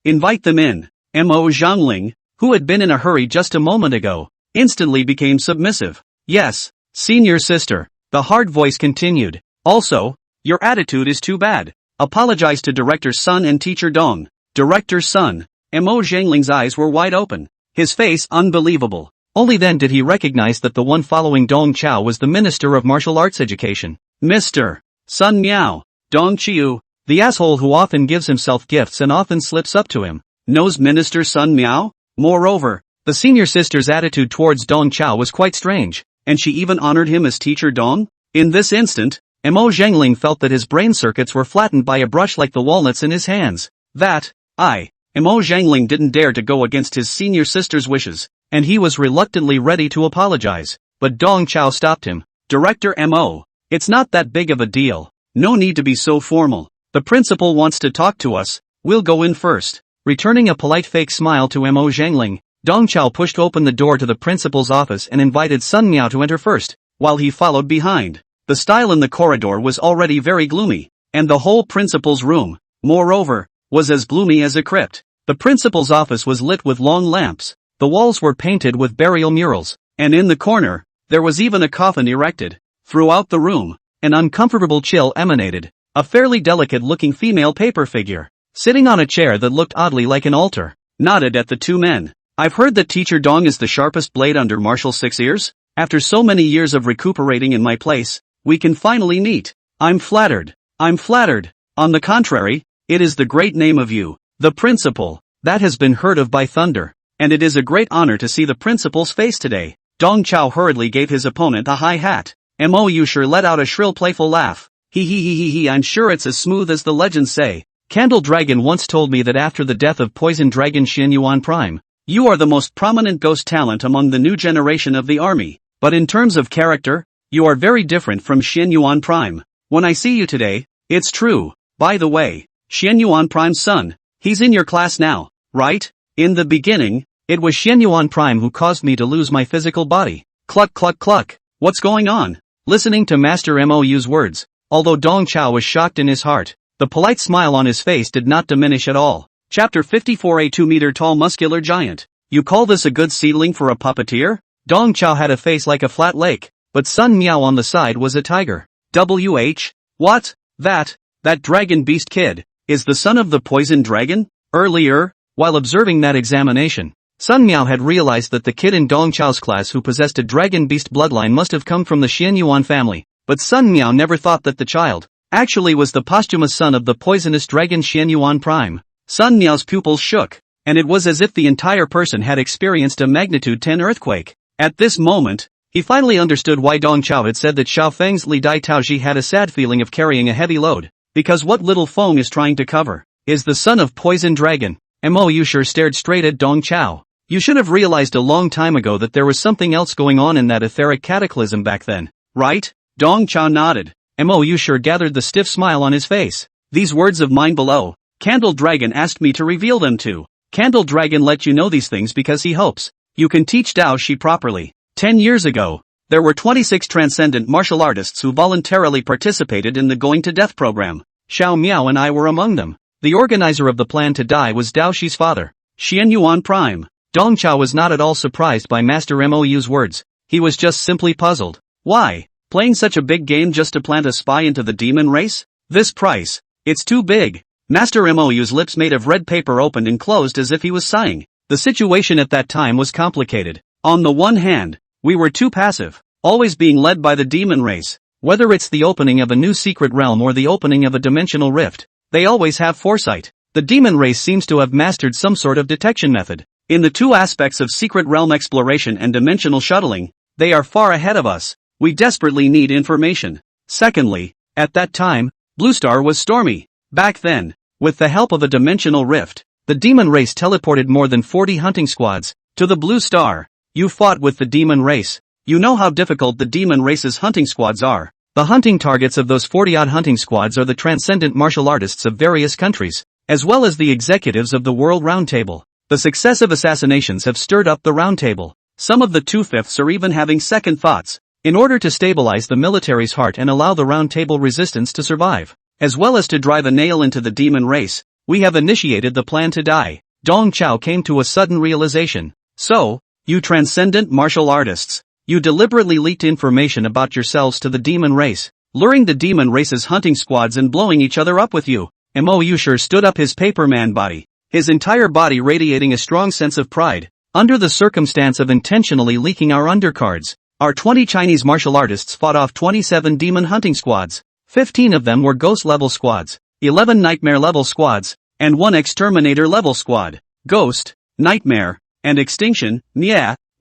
invite them in. Mo Zhengling, who had been in a hurry just a moment ago, instantly became submissive. Yes, senior sister, the hard voice continued. Also, your attitude is too bad. Apologize to Director Sun and Teacher Dong. Director Sun. Mo Zhengling's eyes were wide open. His face unbelievable. Only then did he recognize that the one following Dong Chao was the Minister of Martial Arts Education. Mr. Sun Miao. Dong Chiu, the asshole who often gives himself gifts and often slips up to him, knows Minister Sun Miao? Moreover, the senior sister's attitude towards Dong Chao was quite strange, and she even honored him as Teacher Dong? In this instant, Mo Zhengling felt that his brain circuits were flattened by a brush like the walnuts in his hands. Mo Zhengling didn't dare to go against his senior sister's wishes, and he was reluctantly ready to apologize, but Dong Chao stopped him. Director Mo, it's not that big of a deal. No need to be so formal. The principal wants to talk to us. We'll go in first. Returning a polite fake smile to Mo Zhengling, Dong Chao pushed open the door to the principal's office and invited Sun Miao to enter first, while he followed behind. The style in the corridor was already very gloomy, and the whole principal's room, moreover, was as gloomy as a crypt. The principal's office was lit with long lamps, the walls were painted with burial murals, and in the corner, there was even a coffin erected. Throughout the room, an uncomfortable chill emanated. A fairly delicate-looking female paper figure, sitting on a chair that looked oddly like an altar, nodded at the two men. I've heard that Teacher Dong is the sharpest blade under Martial Six Ears. After so many years of recuperating in my place, we can finally meet. I'm flattered. I'm flattered. On the contrary, it is the great name of you, the principal, that has been heard of by thunder, and it is a great honor to see the principal's face today. Dong Chao hurriedly gave his opponent a high hat. Mo Yusher let out a shrill playful laugh. He, I'm sure it's as smooth as the legends say. Candle Dragon once told me that after the death of Poison Dragon Xian Yuan Prime, you are the most prominent ghost talent among the new generation of the army. But in terms of character, you are very different from Xian Yuan Prime. When I see you today, it's true. By the way, Xian Yuan Prime's son, he's in your class now, right? In the beginning, it was Xian Yuan Prime who caused me to lose my physical body. Cluck cluck cluck. What's going on? Listening to Master Mou's words, although Dong Chao was shocked in his heart, the polite smile on his face did not diminish at all. Chapter 54. A 2-meter-tall muscular giant. You call this a good seedling for a puppeteer? Dong Chao had a face like a flat lake, but Sun Miao on the side was a tiger. What? That dragon beast kid, is the son of the poison dragon? Earlier, while observing that examination, Sun Miao had realized that the kid in Dong Chao's class who possessed a dragon beast bloodline must have come from the Xian Yuan family, but Sun Miao never thought that the child actually was the posthumous son of the poisonous dragon Xian Yuan Prime. Sun Miao's pupils shook, and it was as if the entire person had experienced a magnitude 10 earthquake. At this moment, he finally understood why Dong Chao had said that Xiao Feng's Li Dai Taoji had a sad feeling of carrying a heavy load, because what little Feng is trying to cover is the son of Poison Dragon. Mo Yusher stared straight at Dong Chao. You should have realized a long time ago that there was something else going on in that etheric cataclysm back then, right? Dong Chao nodded. Mo Yusher gathered the stiff smile on his face. These words of mine below, Candle Dragon asked me to reveal them to. Candle Dragon let you know these things because he hopes you can teach Dao Shi properly. 10 years ago, there were 26 transcendent martial artists who voluntarily participated in the Going to Death program. Xiao Miao and I were among them. The organizer of the plan to die was Dao Shi's father, Xian Yuan Prime. Dong Chao was not at all surprised by Master Mou's words. He was just simply puzzled. Why? Playing such a big game just to plant a spy into the demon race? This price, it's too big. Master Mou's lips made of red paper opened and closed as if he was sighing. The situation at that time was complicated. On the one hand, we were too passive, always being led by the demon race. Whether it's the opening of a new secret realm or the opening of a dimensional rift, they always have foresight. The demon race seems to have mastered some sort of detection method. In the two aspects of secret realm exploration and dimensional shuttling, they are far ahead of us. We desperately need information. Secondly, at that time, Blue Star was stormy. Back then, with the help of a dimensional rift, the demon race teleported more than 40 hunting squads to the Blue Star. You fought with the demon race. You know how difficult the demon race's hunting squads are. The hunting targets of those 40-odd hunting squads are the transcendent martial artists of various countries, as well as the executives of the World Round Table. The successive assassinations have stirred up the Round Table. Some of the 2/5 are even having second thoughts. In order to stabilize the military's heart and allow the Round Table resistance to survive, as well as to drive a nail into the demon race, we have initiated the plan to die. Dong Chao came to a sudden realization. So, you transcendent martial artists, you deliberately leaked information about yourselves to the demon race, luring the demon race's hunting squads and blowing each other up with you. Mo Yushir stood up, his paperman body, his entire body radiating a strong sense of pride. Under the circumstance of intentionally leaking our undercards, our 20 Chinese martial artists fought off 27 demon hunting squads. 15 of them were ghost-level squads, 11 nightmare-level squads, and 1 exterminator-level squad. Ghost, nightmare, and extinction,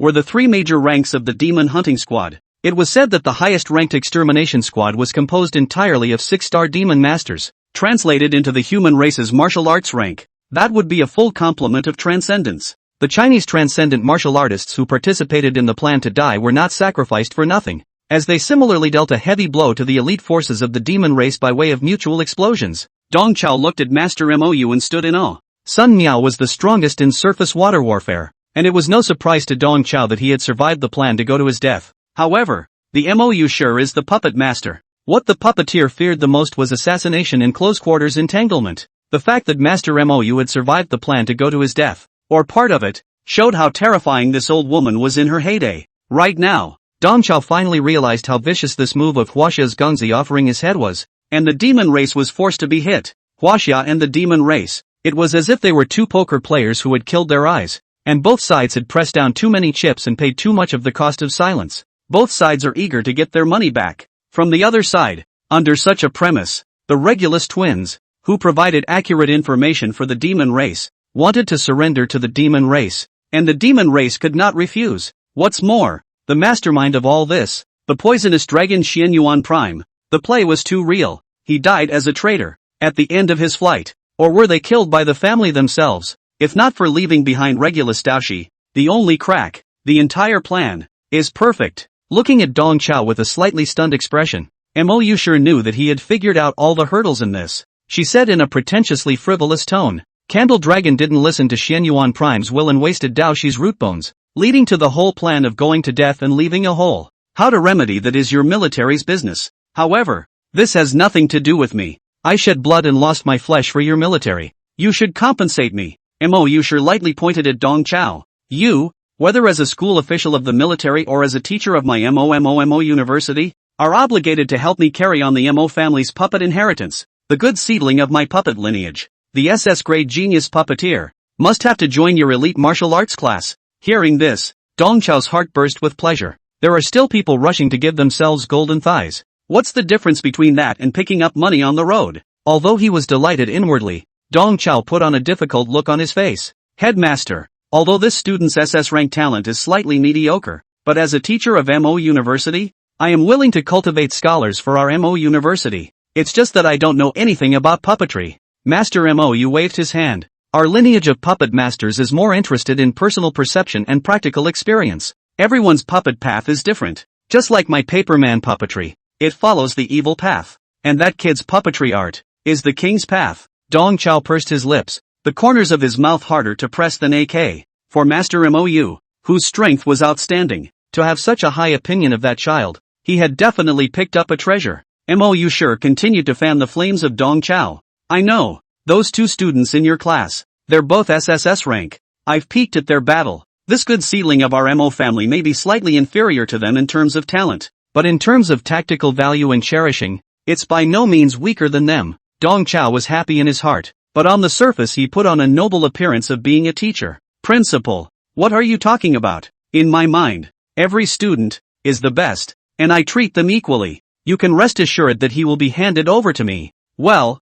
were the 3 major ranks of the demon hunting squad. It was said that the highest-ranked extermination squad was composed entirely of 6-star demon masters. Translated into the human race's martial arts rank, that would be a full complement of transcendence. The Chinese transcendent martial artists who participated in the plan to die were not sacrificed for nothing, as they similarly dealt a heavy blow to the elite forces of the demon race by way of mutual explosions. Dong Chao looked at Master Mou and stood in awe. Sun Miao was the strongest in surface water warfare, and it was no surprise to Dong Chao that he had survived the plan to go to his death. However, the Mou sure is the puppet master. What the puppeteer feared the most was assassination in close quarters entanglement. The fact that Master Mou had survived the plan to go to his death, or part of it, showed how terrifying this old woman was in her heyday. Right now, Dong Chao finally realized how vicious this move of Huaxia's Gongzi offering his head was, and the demon race was forced to be hit. Huaxia and the demon race, it was as if they were 2 poker players who had killed their eyes, and both sides had pressed down too many chips and paid too much of the cost of silence. Both sides are eager to get their money back. From the other side, under such a premise, the Regulus twins, who provided accurate information for the demon race, wanted to surrender to the demon race, and the demon race could not refuse. What's more, the mastermind of all this, the poisonous dragon Xian Yuan Prime, the play was too real. He died as a traitor, at the end of his flight, or were they killed by the family themselves? If not for leaving behind Regulus Daoshi, the only crack, the entire plan is perfect. Looking at Dong Chao with a slightly stunned expression, Mou sure knew that he had figured out all the hurdles in this. She said in a pretentiously frivolous tone. Candle Dragon didn't listen to Xian Yuan Prime's will and wasted Daoshi's root bones, leading to the whole plan of going to death and leaving a hole. How to remedy that is your military's business. However, this has nothing to do with me. I shed blood and lost my flesh for your military. You should compensate me. Mou sure lightly pointed at Dong Chao. You, whether as a school official of the military or as a teacher of my MO University, are obligated to help me carry on the Mo family's puppet inheritance, the good seedling of my puppet lineage. The SS grade genius puppeteer must have to join your elite martial arts class. Hearing this, Dong Chao's heart burst with pleasure. There are still people rushing to give themselves golden thighs. What's the difference between that and picking up money on the road? Although he was delighted inwardly, Dong Chao put on a difficult look on his face. Headmaster, although this student's SS rank talent is slightly mediocre, but as a teacher of Mo University, I am willing to cultivate scholars for our Mo University. It's just that I don't know anything about puppetry. Master Mou waved his hand. Our lineage of puppet masters is more interested in personal perception and practical experience. Everyone's puppet path is different. Just like my paperman puppetry, it follows the evil path. And that kid's puppetry art is the king's path. Dong Chao pursed his lips, the corners of his mouth harder to press than AK. For Master Mou, whose strength was outstanding, to have such a high opinion of that child, he had definitely picked up a treasure. Mou sure continued to fan the flames of Dong Chao. I know, those 2 students in your class, they're both SSS rank. I've peeked at their battle. This good seedling of our Mo family may be slightly inferior to them in terms of talent, but in terms of tactical value and cherishing, it's by no means weaker than them. Dong Chao was happy in his heart, but on the surface he put on a noble appearance of being a teacher. Principal, what are you talking about? In my mind, every student is the best, and I treat them equally. You can rest assured that he will be handed over to me. Well,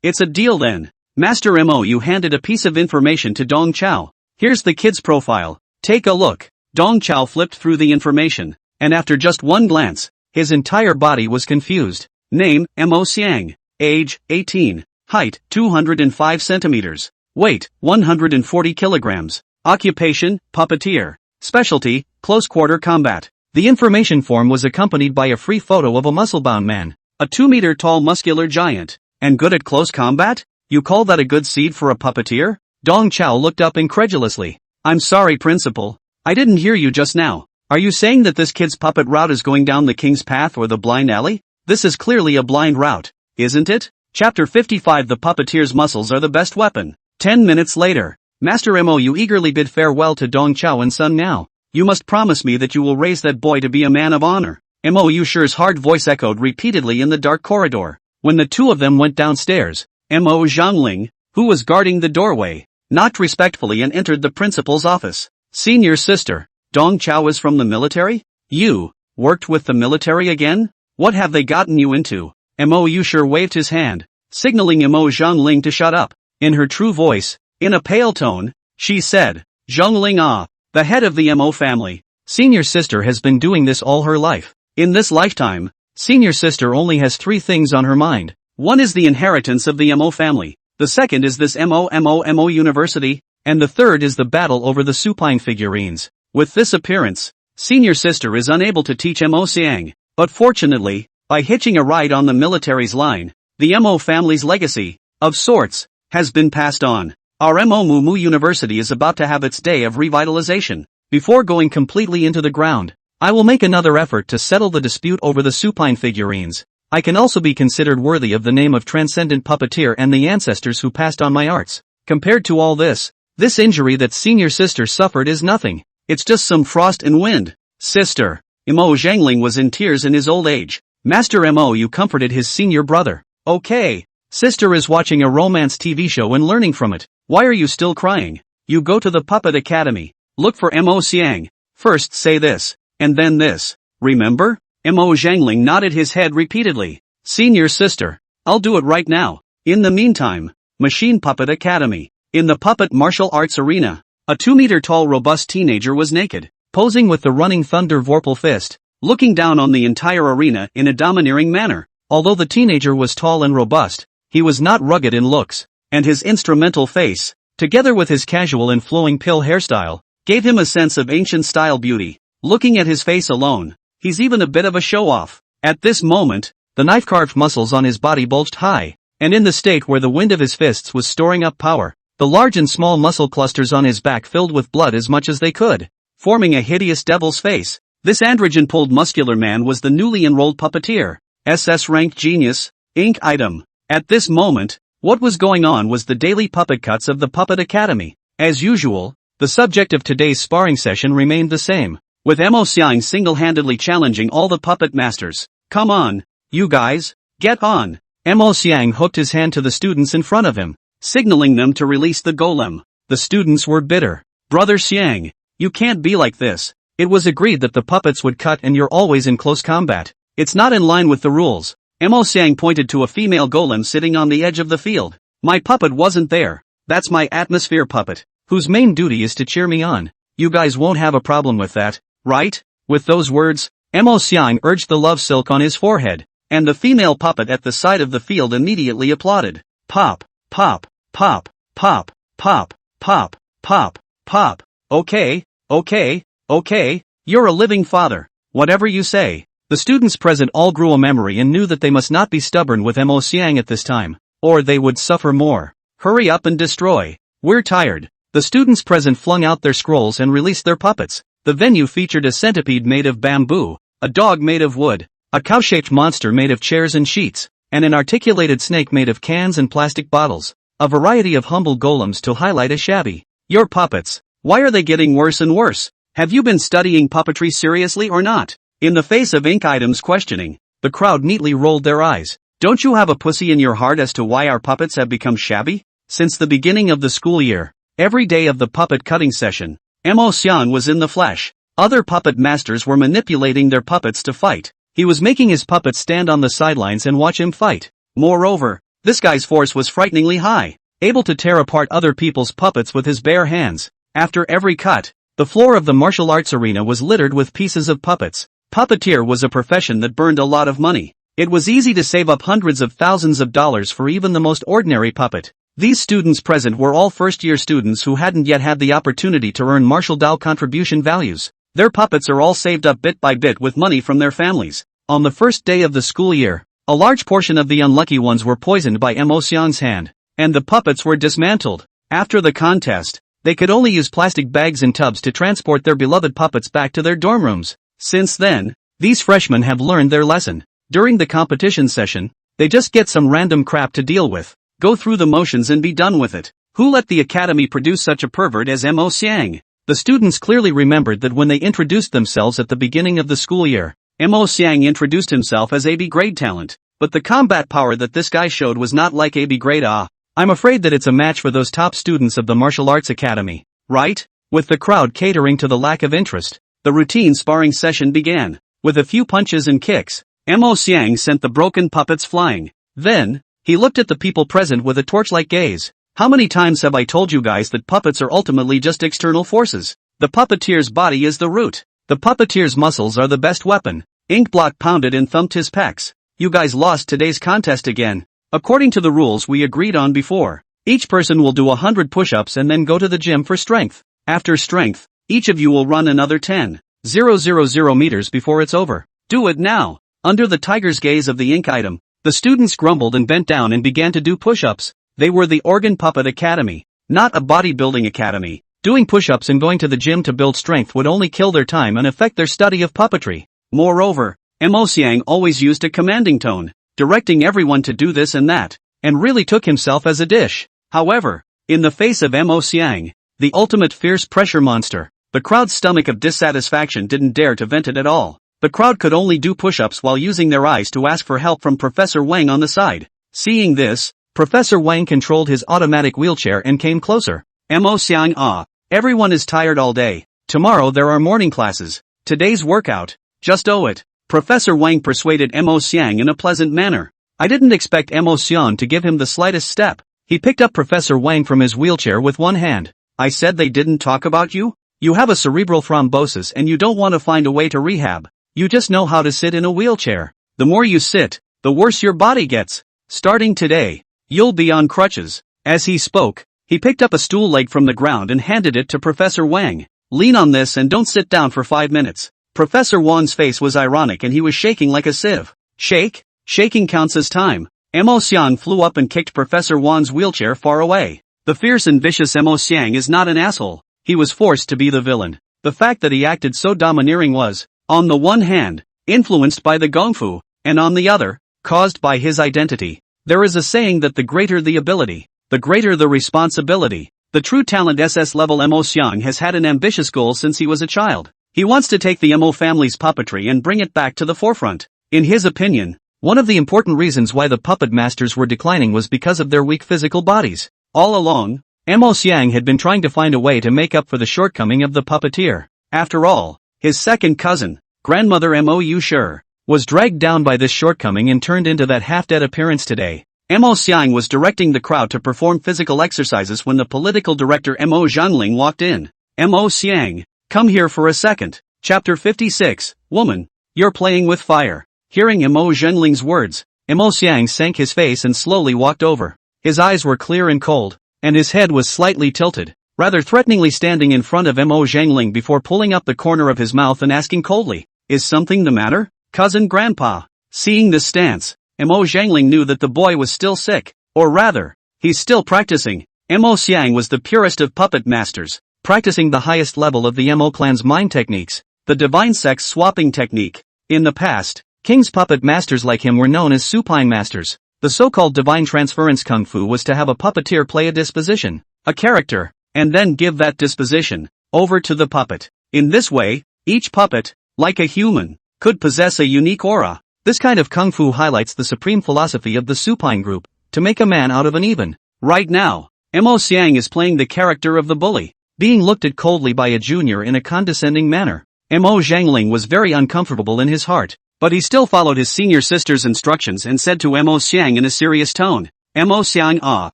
it's a deal then. Master Mou handed a piece of information to Dong Chao. Here's the kid's profile. Take a look. Dong Chao flipped through the information, and after just one glance, his entire body was confused. Name, Mo Xiang. Age, 18. Height, 205 centimeters. Weight, 140 kilograms. Occupation, puppeteer. Specialty, close-quarter combat. The information form was accompanied by a free photo of a muscle-bound man. A 2-meter-tall muscular giant. And good at close combat? You call that a good seed for a puppeteer? Dong Chao looked up incredulously. I'm sorry, Principal. I didn't hear you just now. Are you saying that this kid's puppet route is going down the king's path or the blind alley? This is clearly a blind route, isn't it? Chapter 55. The puppeteer's muscles are the best weapon. 10 minutes later. Master Mo eagerly bid farewell to Dong Chao and son now. You must promise me that you will raise that boy to be a man of honor. Mo Shure's hard voice echoed repeatedly in the dark corridor. When the two of them went downstairs, Mo Zhangling, who was guarding the doorway, knocked respectfully and entered the principal's office. Senior sister, Dong Chao is from the military? You worked with the military again? What have they gotten you into? Mo Shure waved his hand, signaling Mo Zhangling to shut up. In her true voice, in a pale tone, she said, Zhangling the head of the Mo family. Senior sister has been doing this all her life. In this lifetime, senior sister only has 3 things on her mind. One is the inheritance of the Mo family. The second is this Mo University. And the third is the battle over the supine figurines. With this appearance, senior sister is unable to teach Mo Xiang. But fortunately, by hitching a ride on the military's line, the Mo family's legacy, of sorts, has been passed on. Our Mo Mumu University is about to have its day of revitalization. Before going completely into the ground, I will make another effort to settle the dispute over the supine figurines. I can also be considered worthy of the name of transcendent puppeteer and the ancestors who passed on my arts. Compared to all this injury that senior sister suffered is nothing. It's just some frost and wind. Sister. Mo Zhangling was in tears in his old age. Master Mo comforted his senior brother. Okay. Sister is watching a romance TV show and learning from it. Why are you still crying? You go to the Puppet Academy. Look for Mo Xiang. First say this, and then this. Remember? Mo Zhangling nodded his head repeatedly. Senior sister. I'll do it right now. In the meantime, Machine Puppet Academy. In the puppet martial arts arena, a 2-meter-tall robust teenager was naked, posing with the running thunder vorpal fist, looking down on the entire arena in a domineering manner. Although the teenager was tall and robust, he was not rugged in looks, and his instrumental face, together with his casual and flowing pill hairstyle, gave him a sense of ancient-style beauty. Looking at his face alone, he's even a bit of a show-off. At this moment, the knife-carved muscles on his body bulged high, and in the state where the wind of his fists was storing up power, the large and small muscle clusters on his back filled with blood as much as they could, forming a hideous devil's face. This androgen-pulled muscular man was the newly enrolled puppeteer, SS-ranked genius, Inc. Item. At this moment, what was going on was the daily puppet cuts of the Puppet Academy. As usual, the subject of today's sparring session remained the same, with Mo Xiang single-handedly challenging all the puppet masters. Come on, you guys, get on. Mo Xiang hooked his hand to the students in front of him, signaling them to release the golem. The students were bitter. Brother Xiang, you can't be like this. It was agreed that the puppets would cut and you're always in close combat. It's not in line with the rules. Mo Xiang pointed to a female golem sitting on the edge of the field. My puppet wasn't there. That's my atmosphere puppet, whose main duty is to cheer me on. You guys won't have a problem with that, right? With those words, Mo Xiang urged the love silk on his forehead, and the female puppet at the side of the field immediately applauded. Pop, pop, pop, pop, pop, pop, pop, pop. Okay, you're a living father. Whatever you say. The students present all grew a memory and knew that they must not be stubborn with Mo Xiang at this time, or they would suffer more. Hurry up and destroy. We're tired. The students present flung out their scrolls and released their puppets. The venue featured a centipede made of bamboo, a dog made of wood, a cow-shaped monster made of chairs and sheets, and an articulated snake made of cans and plastic bottles. A variety of humble golems to highlight as shabby. Your puppets. Why are they getting worse and worse? Have you been studying puppetry seriously or not? In the face of Inc. Item's questioning, the crowd neatly rolled their eyes. Don't you have a pussy in your heart as to why our puppets have become shabby? Since the beginning of the school year, every day of the puppet cutting session, Mo Xiang was in the flesh. Other puppet masters were manipulating their puppets to fight. He was making his puppets stand on the sidelines and watch him fight. Moreover, this guy's force was frighteningly high, able to tear apart other people's puppets with his bare hands. After every cut, the floor of the martial arts arena was littered with pieces of puppets. Puppeteer was a profession that burned a lot of money. It was easy to save up hundreds of thousands of dollars for even the most ordinary puppet. These students present were all first-year students who hadn't yet had the opportunity to earn Marshall Dow contribution values. Their puppets are all saved up bit by bit with money from their families. On the first day of the school year, a large portion of the unlucky ones were poisoned by Mo Xiang's hand, and the puppets were dismantled. After the contest, they could only use plastic bags and tubs to transport their beloved puppets back to their dorm rooms. Since then, these freshmen have learned their lesson. During the competition session, they just get some random crap to deal with, go through the motions and be done with it. Who let the academy produce such a pervert as Mo Xiang? The students clearly remembered that when they introduced themselves at the beginning of the school year, Mo Xiang introduced himself as AB grade talent, but the combat power that this guy showed was not like AB grade. I'm afraid that it's a match for those top students of the martial arts academy, right? With the crowd catering to the lack of interest, the routine sparring session began. With a few punches and kicks, Mo Xiang sent the broken puppets flying. Then, he looked at the people present with a torch-like gaze. How many times have I told you guys that puppets are ultimately just external forces? The puppeteer's body is the root. The puppeteer's muscles are the best weapon. Inkblock pounded and thumped his pecs. You guys lost today's contest again. According to the rules we agreed on before, each person will do 100 push-ups and then go to the gym for strength. After strength, each of you will run another 10,000 meters before it's over. Do it now. Under the tiger's gaze of the ink item, the students grumbled and bent down and began to do push-ups. They were the Organ Puppet Academy, not a bodybuilding academy. Doing push-ups and going to the gym to build strength would only kill their time and affect their study of puppetry. Moreover, Mo Xiang always used a commanding tone, directing everyone to do this and that, and really took himself as a dish. However, in the face of Mo Xiang, the ultimate fierce pressure monster, the crowd's stomach of dissatisfaction didn't dare to vent it at all. The crowd could only do push-ups while using their eyes to ask for help from Professor Wang on the side. Seeing this, Professor Wang controlled his automatic wheelchair and came closer. Mo Xiang, everyone is tired all day. Tomorrow there are morning classes. Today's workout, just owe it. Professor Wang persuaded Mo Xiang in a pleasant manner. I didn't expect Mo Xiang to give him the slightest step. He picked up Professor Wang from his wheelchair with one hand. I said they didn't talk about you? You have a cerebral thrombosis and you don't want to find a way to rehab. You just know how to sit in a wheelchair. The more you sit, the worse your body gets. Starting today, you'll be on crutches. As he spoke, he picked up a stool leg from the ground and handed it to Professor Wang. Lean on this and don't sit down for 5 minutes. Professor Wang's face was ironic and he was shaking like a sieve. Shake? Shaking counts as time. Mo Xiang flew up and kicked Professor Wang's wheelchair far away. The fierce and vicious Mo Xiang is not an asshole. He was forced to be the villain. The fact that he acted so domineering was, on the one hand, influenced by the gongfu, and on the other, caused by his identity. There is a saying that the greater the ability, the greater the responsibility. The true talent SS level Mo Xiang has had an ambitious goal since he was a child. He wants to take the Mo family's puppetry and bring it back to the forefront. In his opinion, one of the important reasons why the puppet masters were declining was because of their weak physical bodies. All along, Mo Xiang had been trying to find a way to make up for the shortcoming of the puppeteer. After all, his second cousin, grandmother Mo Yushir, was dragged down by this shortcoming and turned into that half-dead appearance today. Mo Xiang was directing the crowd to perform physical exercises when the political director Mo Zhangling walked in. Mo Xiang, come here for a second. Chapter 56, Woman, you're playing with fire. Hearing Mo Zhengling's words, Mo Xiang sank his face and slowly walked over. His eyes were clear and cold, and his head was slightly tilted, rather threateningly standing in front of Mo Zhangling before pulling up the corner of his mouth and asking coldly, "Is something the matter, cousin grandpa?" Seeing this stance, Mo Zhangling knew that the boy was still sick, or rather, he's still practicing. Mo Xiang was the purest of puppet masters, practicing the highest level of the Mo clan's mind techniques, the divine sex swapping technique. In the past, King's puppet masters like him were known as supine masters. The so-called divine transference kung fu was to have a puppeteer play a disposition, a character, and then give that disposition over to the puppet. In this way, each puppet, like a human, could possess a unique aura. This kind of kung fu highlights the supreme philosophy of the supine group, to make a man out of an even. Right now, Mo Xiang is playing the character of the bully, being looked at coldly by a junior in a condescending manner. Mo Zhangling was very uncomfortable in his heart, but he still followed his senior sister's instructions and said to Mo Xiang in a serious tone, "Mo Xiang,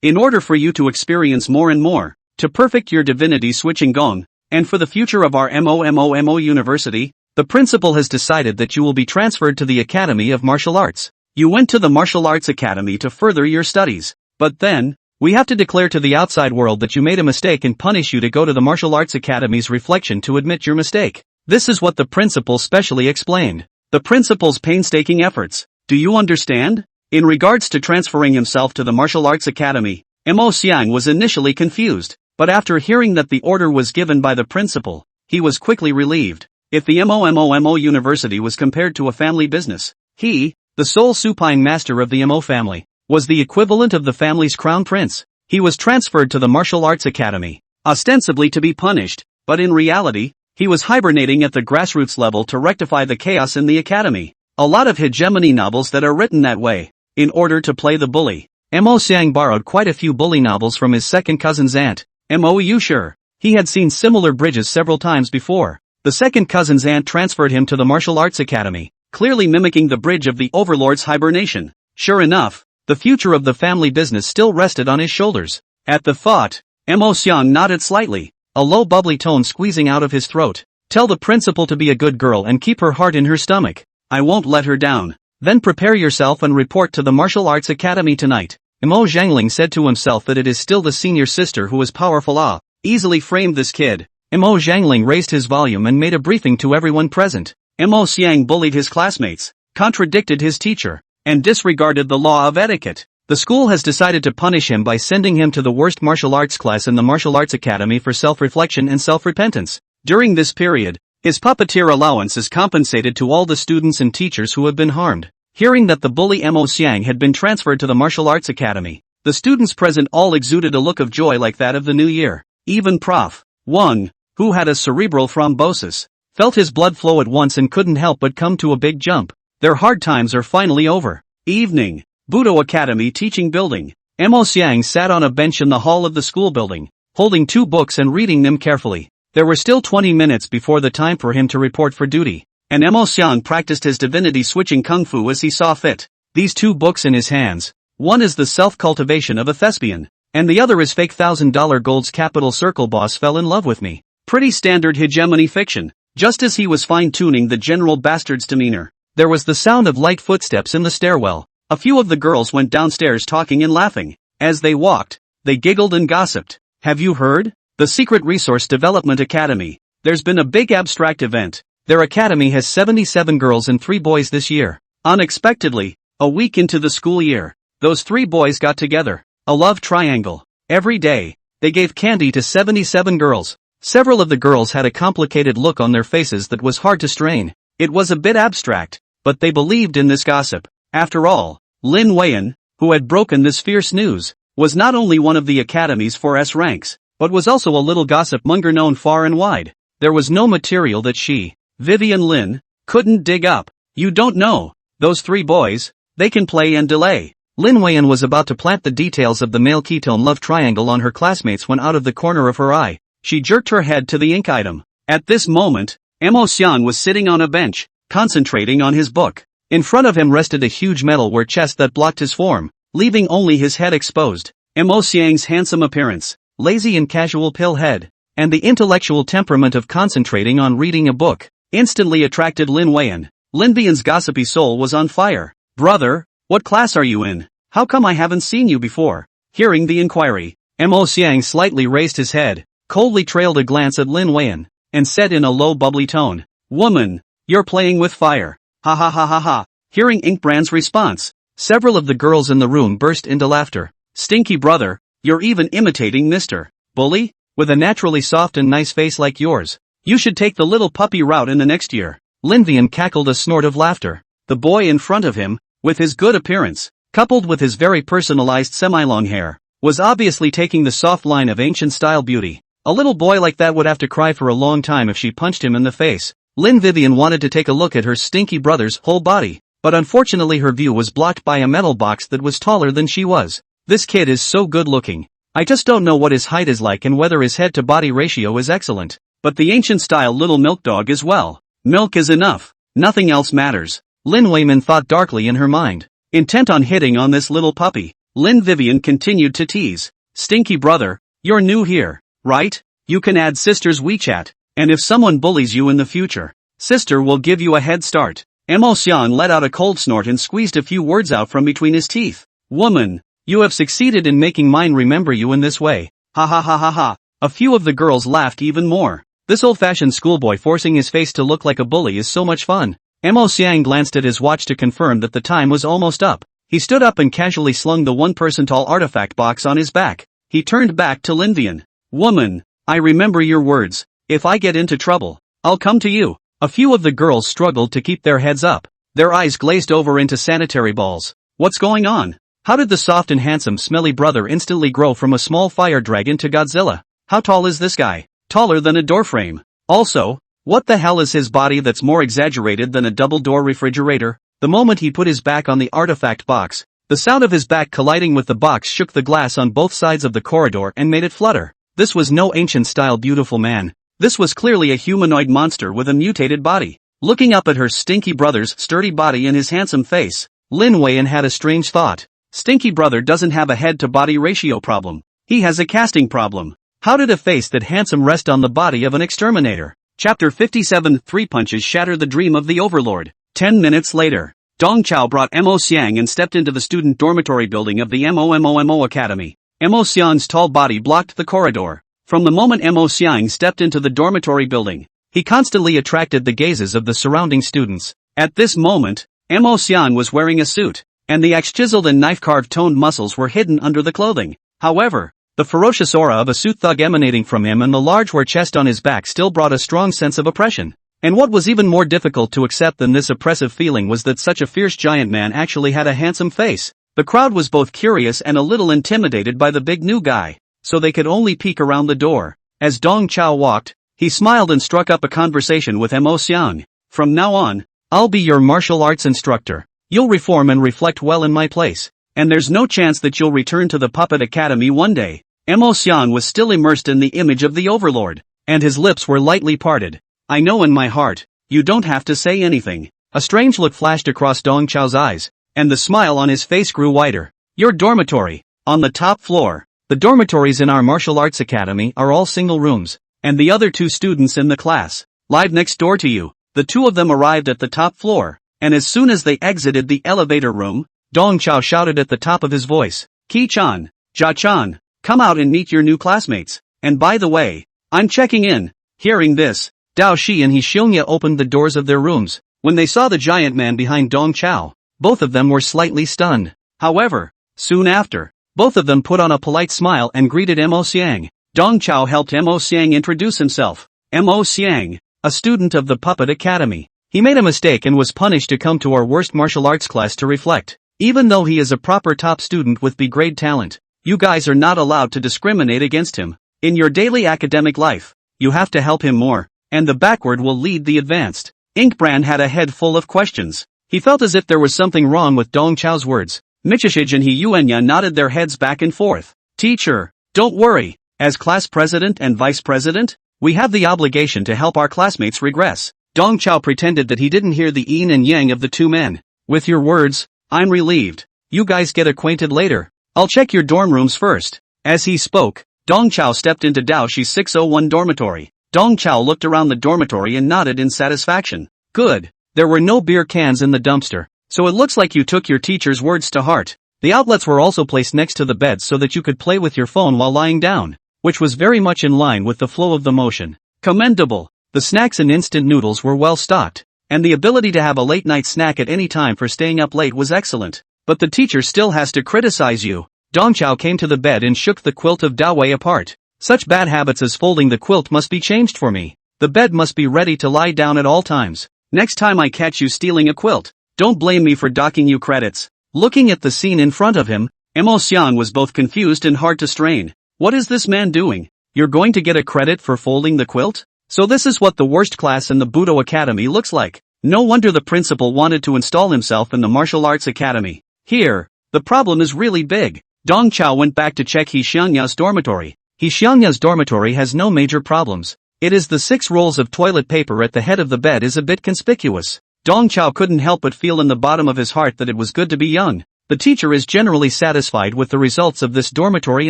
in order for you to experience more and more, to perfect your divinity switching gong, and for the future of our Mo University, The principal has decided that you will be transferred to the Academy of Martial Arts. You went to the Martial Arts Academy to further your studies. But then, we have to declare to the outside world that you made a mistake and punish you to go to the Martial Arts Academy's reflection to admit your mistake. This is what the principal specially explained. The principal's painstaking efforts. Do you understand? In regards to transferring himself to the Martial Arts Academy, Mo Xiang was initially confused, but after hearing that the order was given by the principal, he was quickly relieved. If the MO University was compared to a family business, he, the sole supine master of the Mo family, was the equivalent of the family's crown prince. He was transferred to the Martial Arts Academy, ostensibly to be punished, but in reality, he was hibernating at the grassroots level to rectify the chaos in the academy. A lot of hegemony novels that are written that way. In order to play the bully, Mo Xiang borrowed quite a few bully novels from his second cousin's aunt, Mo Yu Sure. He had seen similar bridges several times before. The second cousin's aunt transferred him to the Martial Arts Academy, clearly mimicking the bridge of the overlord's hibernation. Sure enough, the future of the family business still rested on his shoulders. At the thought, Mo Xiang nodded slightly, a low bubbly tone squeezing out of his throat. Tell the principal to be a good girl and keep her heart in her stomach. I won't let her down. Then prepare yourself and report to the Martial Arts Academy tonight. Mo Zhangling said to himself that it is still the senior sister who is powerful. Easily framed this kid. Mo Zhangling raised his volume and made a briefing to everyone present. Mo Xiang bullied his classmates, contradicted his teacher, and disregarded the law of etiquette. The school has decided to punish him by sending him to the worst martial arts class in the Martial Arts Academy for self-reflection and self-repentance. During this period, his puppeteer allowance is compensated to all the students and teachers who have been harmed. Hearing that the bully Mo Xiang had been transferred to the Martial Arts Academy, the students present all exuded a look of joy like that of the new year. Even Prof. Wang, who had a cerebral thrombosis, felt his blood flow at once and couldn't help but come to a big jump. Their hard times are finally over. Evening. Budo Academy Teaching Building. Mo Xiang sat on a bench in the hall of the school building, holding 2 books and reading them carefully. There were still 20 minutes before the time for him to report for duty, and Mo Xiang practiced his divinity switching kung fu as he saw fit. These 2 books in his hands, one is The Self-Cultivation of a Thespian, and the other is Fake $1,000 Gold's Capital Circle Boss Fell in Love with Me. Pretty standard hegemony fiction. Just as he was fine-tuning the general bastard's demeanor, there was the sound of light footsteps in the stairwell. A few of the girls went downstairs talking and laughing. As they walked, they giggled and gossiped. Have you heard? The Secret Resource Development Academy. There's been a big abstract event. Their academy has 77 girls and 3 boys this year. Unexpectedly, a week into the school year, those 3 boys got together. A love triangle. Every day, they gave candy to 77 girls. Several of the girls had a complicated look on their faces that was hard to strain. It was a bit abstract, but they believed in this gossip. After all, Lin Weian, who had broken this fierce news, was not only one of the Academy's 4S ranks, but was also a little gossip monger known far and wide. There was no material that she, Vivian Lin, couldn't dig up. You don't know, those 3 boys, they can play and delay. Lin Weian was about to plant the details of the male ketone love triangle on her classmates when out of the corner of her eye, she jerked her head to the ink item. At this moment, Mo Xiang was sitting on a bench, concentrating on his book. In front of him rested a huge metalware chest that blocked his form, leaving only his head exposed. Mo Xiang's handsome appearance, lazy and casual pill head, and the intellectual temperament of concentrating on reading a book, instantly attracted Lin Weian. Lin Bian's gossipy soul was on fire. Brother, what class are you in? How come I haven't seen you before? Hearing the inquiry, Mo Xiang slightly raised his head, coldly trailed a glance at Lin Weian, and said in a low bubbly tone, Woman, you're playing with fire. Ha ha ha ha ha. Hearing Inkbrand's response, several of the girls in the room burst into laughter. Stinky brother, you're even imitating Mr. Bully? With a naturally soft and nice face like yours, you should take the little puppy route in the next year. Lin Vian cackled a snort of laughter. The boy in front of him, with his good appearance, coupled with his very personalized semi-long hair, was obviously taking the soft line of ancient-style beauty. A little boy like that would have to cry for a long time if she punched him in the face. Lin Vivian wanted to take a look at her stinky brother's whole body, but unfortunately her view was blocked by a metal box that was taller than she was. This kid is so good looking. I just don't know what his height is like and whether his head-to-body ratio is excellent. But the ancient-style little milk dog is well. Milk is enough. Nothing else matters. Lin Weiman thought darkly in her mind. Intent on hitting on this little puppy, Lin Vivian continued to tease. Stinky brother, you're new here, right? You can add sister's WeChat, and if someone bullies you in the future, Sister will give you a head start. Mo Xiang let out a cold snort and squeezed a few words out from between his teeth. Woman, you have succeeded in making mine remember you in this way. Ha ha ha ha ha. A few of the girls laughed even more. This old-fashioned schoolboy forcing his face to look like a bully is so much fun. Mo Xiang glanced at his watch to confirm that the time was almost up. He stood up and casually slung the one-person tall artifact box on his back. He turned back to Linvian. Woman, I remember your words. If I get into trouble, I'll come to you. A few of the girls struggled to keep their heads up. Their eyes glazed over into sanitary balls. What's going on? How did the soft and handsome smelly brother instantly grow from a small fire dragon to Godzilla? How tall is this guy? Taller than a doorframe. Also, what the hell is his body that's more exaggerated than a double-door refrigerator? The moment he put his back on the artifact box, the sound of his back colliding with the box shook the glass on both sides of the corridor and made it flutter. This was no ancient-style beautiful man. This was clearly a humanoid monster with a mutated body. Looking up at her stinky brother's sturdy body and his handsome face, Lin Weian had a strange thought. Stinky brother doesn't have a head-to-body ratio problem. He has a casting problem. How did a face that handsome rest on the body of an exterminator? Chapter 57 Three punches shatter the dream of the Overlord. 10 minutes later, Dong Chao brought Mo Xiang and stepped into the student dormitory building of the Mo Academy. Mo Xiang's tall body blocked the corridor. From the moment Mo Xiang stepped into the dormitory building, he constantly attracted the gazes of the surrounding students. At this moment, Mo Xiang was wearing a suit, and the axe-chiseled and knife-carved toned muscles were hidden under the clothing. However, the ferocious aura of a suit thug emanating from him and the large war chest on his back still brought a strong sense of oppression. And what was even more difficult to accept than this oppressive feeling was that such a fierce giant man actually had a handsome face. The crowd was both curious and a little intimidated by the big new guy, so they could only peek around the door. As Dong Chao walked, he smiled and struck up a conversation with Mo Xiang. From now on, I'll be your martial arts instructor. You'll reform and reflect well in my place. And there's no chance that you'll return to the Puppet Academy one day. Mo Xiang was still immersed in the image of the Overlord, and his lips were lightly parted. I know in my heart, you don't have to say anything. A strange look flashed across Dong Chao's eyes, and the smile on his face grew wider. Your dormitory, on the top floor. The dormitories in our martial arts academy are all single rooms, and the other two students in the class live next door to you. The two of them arrived at the top floor, and as soon as they exited the elevator room, Dong Chao shouted at the top of his voice, Ki-chan, Ja-chan, come out and meet your new classmates. And by the way, I'm checking in. Hearing this, Dao Shi and He Xiongya opened the doors of their rooms. When they saw the giant man behind Dong Chao, both of them were slightly stunned. However, soon after, both of them put on a polite smile and greeted Mo Xiang. Dong Chao helped Mo Xiang introduce himself. Mo Xiang, a student of the Puppet Academy. He made a mistake and was punished to come to our worst martial arts class to reflect. Even though he is a proper top student with B-grade talent, you guys are not allowed to discriminate against him. In your daily academic life, you have to help him more, and the backward will lead the advanced. Inkbrand had a head full of questions. He felt as if there was something wrong with Dong Chao's words. Michishij and He Yuanya nodded their heads back and forth. Teacher, don't worry. As class president and vice president, we have the obligation to help our classmates regress. Dong Chao pretended that he didn't hear the yin and yang of the two men. With your words, I'm relieved. You guys get acquainted later. I'll check your dorm rooms first. As he spoke, Dong Chao stepped into Dao Shi's 601 dormitory. Dong Chao looked around the dormitory and nodded in satisfaction. Good. There were no beer cans in the dumpster, so it looks like you took your teacher's words to heart. The outlets were also placed next to the bed so that you could play with your phone while lying down, which was very much in line with the flow of the motion. Commendable. The snacks and instant noodles were well stocked, and the ability to have a late-night snack at any time for staying up late was excellent. But the teacher still has to criticize you. Dong Chao came to the bed and shook the quilt of Dao Wei apart. Such bad habits as folding the quilt must be changed for me. The bed must be ready to lie down at all times. Next time I catch you stealing a quilt, don't blame me for docking you credits. Looking at the scene in front of him, Mo Xiang was both confused and hard to strain. What is this man doing? You're going to get a credit for folding the quilt? So this is what the worst class in the Budo Academy looks like. No wonder the principal wanted to install himself in the Martial Arts Academy. Here, the problem is really big. Dong Chao went back to check He Xiangya's dormitory. He Xiangya's dormitory has no major problems. It is the 6 rolls of toilet paper at the head of the bed is a bit conspicuous. Dong Chao couldn't help but feel in the bottom of his heart that it was good to be young. The teacher is generally satisfied with the results of this dormitory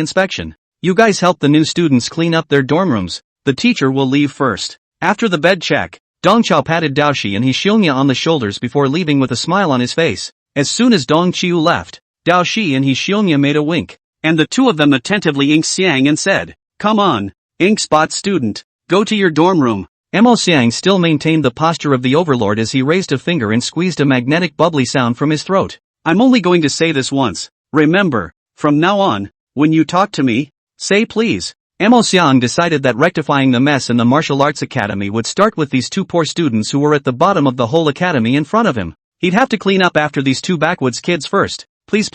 inspection. You guys help the new students clean up their dorm rooms. The teacher will leave first. After the bed check, Dong Chao patted Dao Shi and He Xiongya on the shoulders before leaving with a smile on his face. As soon as Dong Qiu left, Dao Shi and He Xiongya made a wink, and the two of them attentively inked Xiang and said, "Come on, ink spot student, go to your dorm room." Mo Xiang still maintained the posture of the overlord as he raised a finger and squeezed a magnetic bubbly sound from his throat. "I'm only going to say this once. Remember, from now on, when you talk to me, say please." Mo Xiang decided that rectifying the mess in the martial arts academy would start with these two poor students who were at the bottom of the whole academy in front of him. He'd have to clean up after these two backwoods kids first. "Please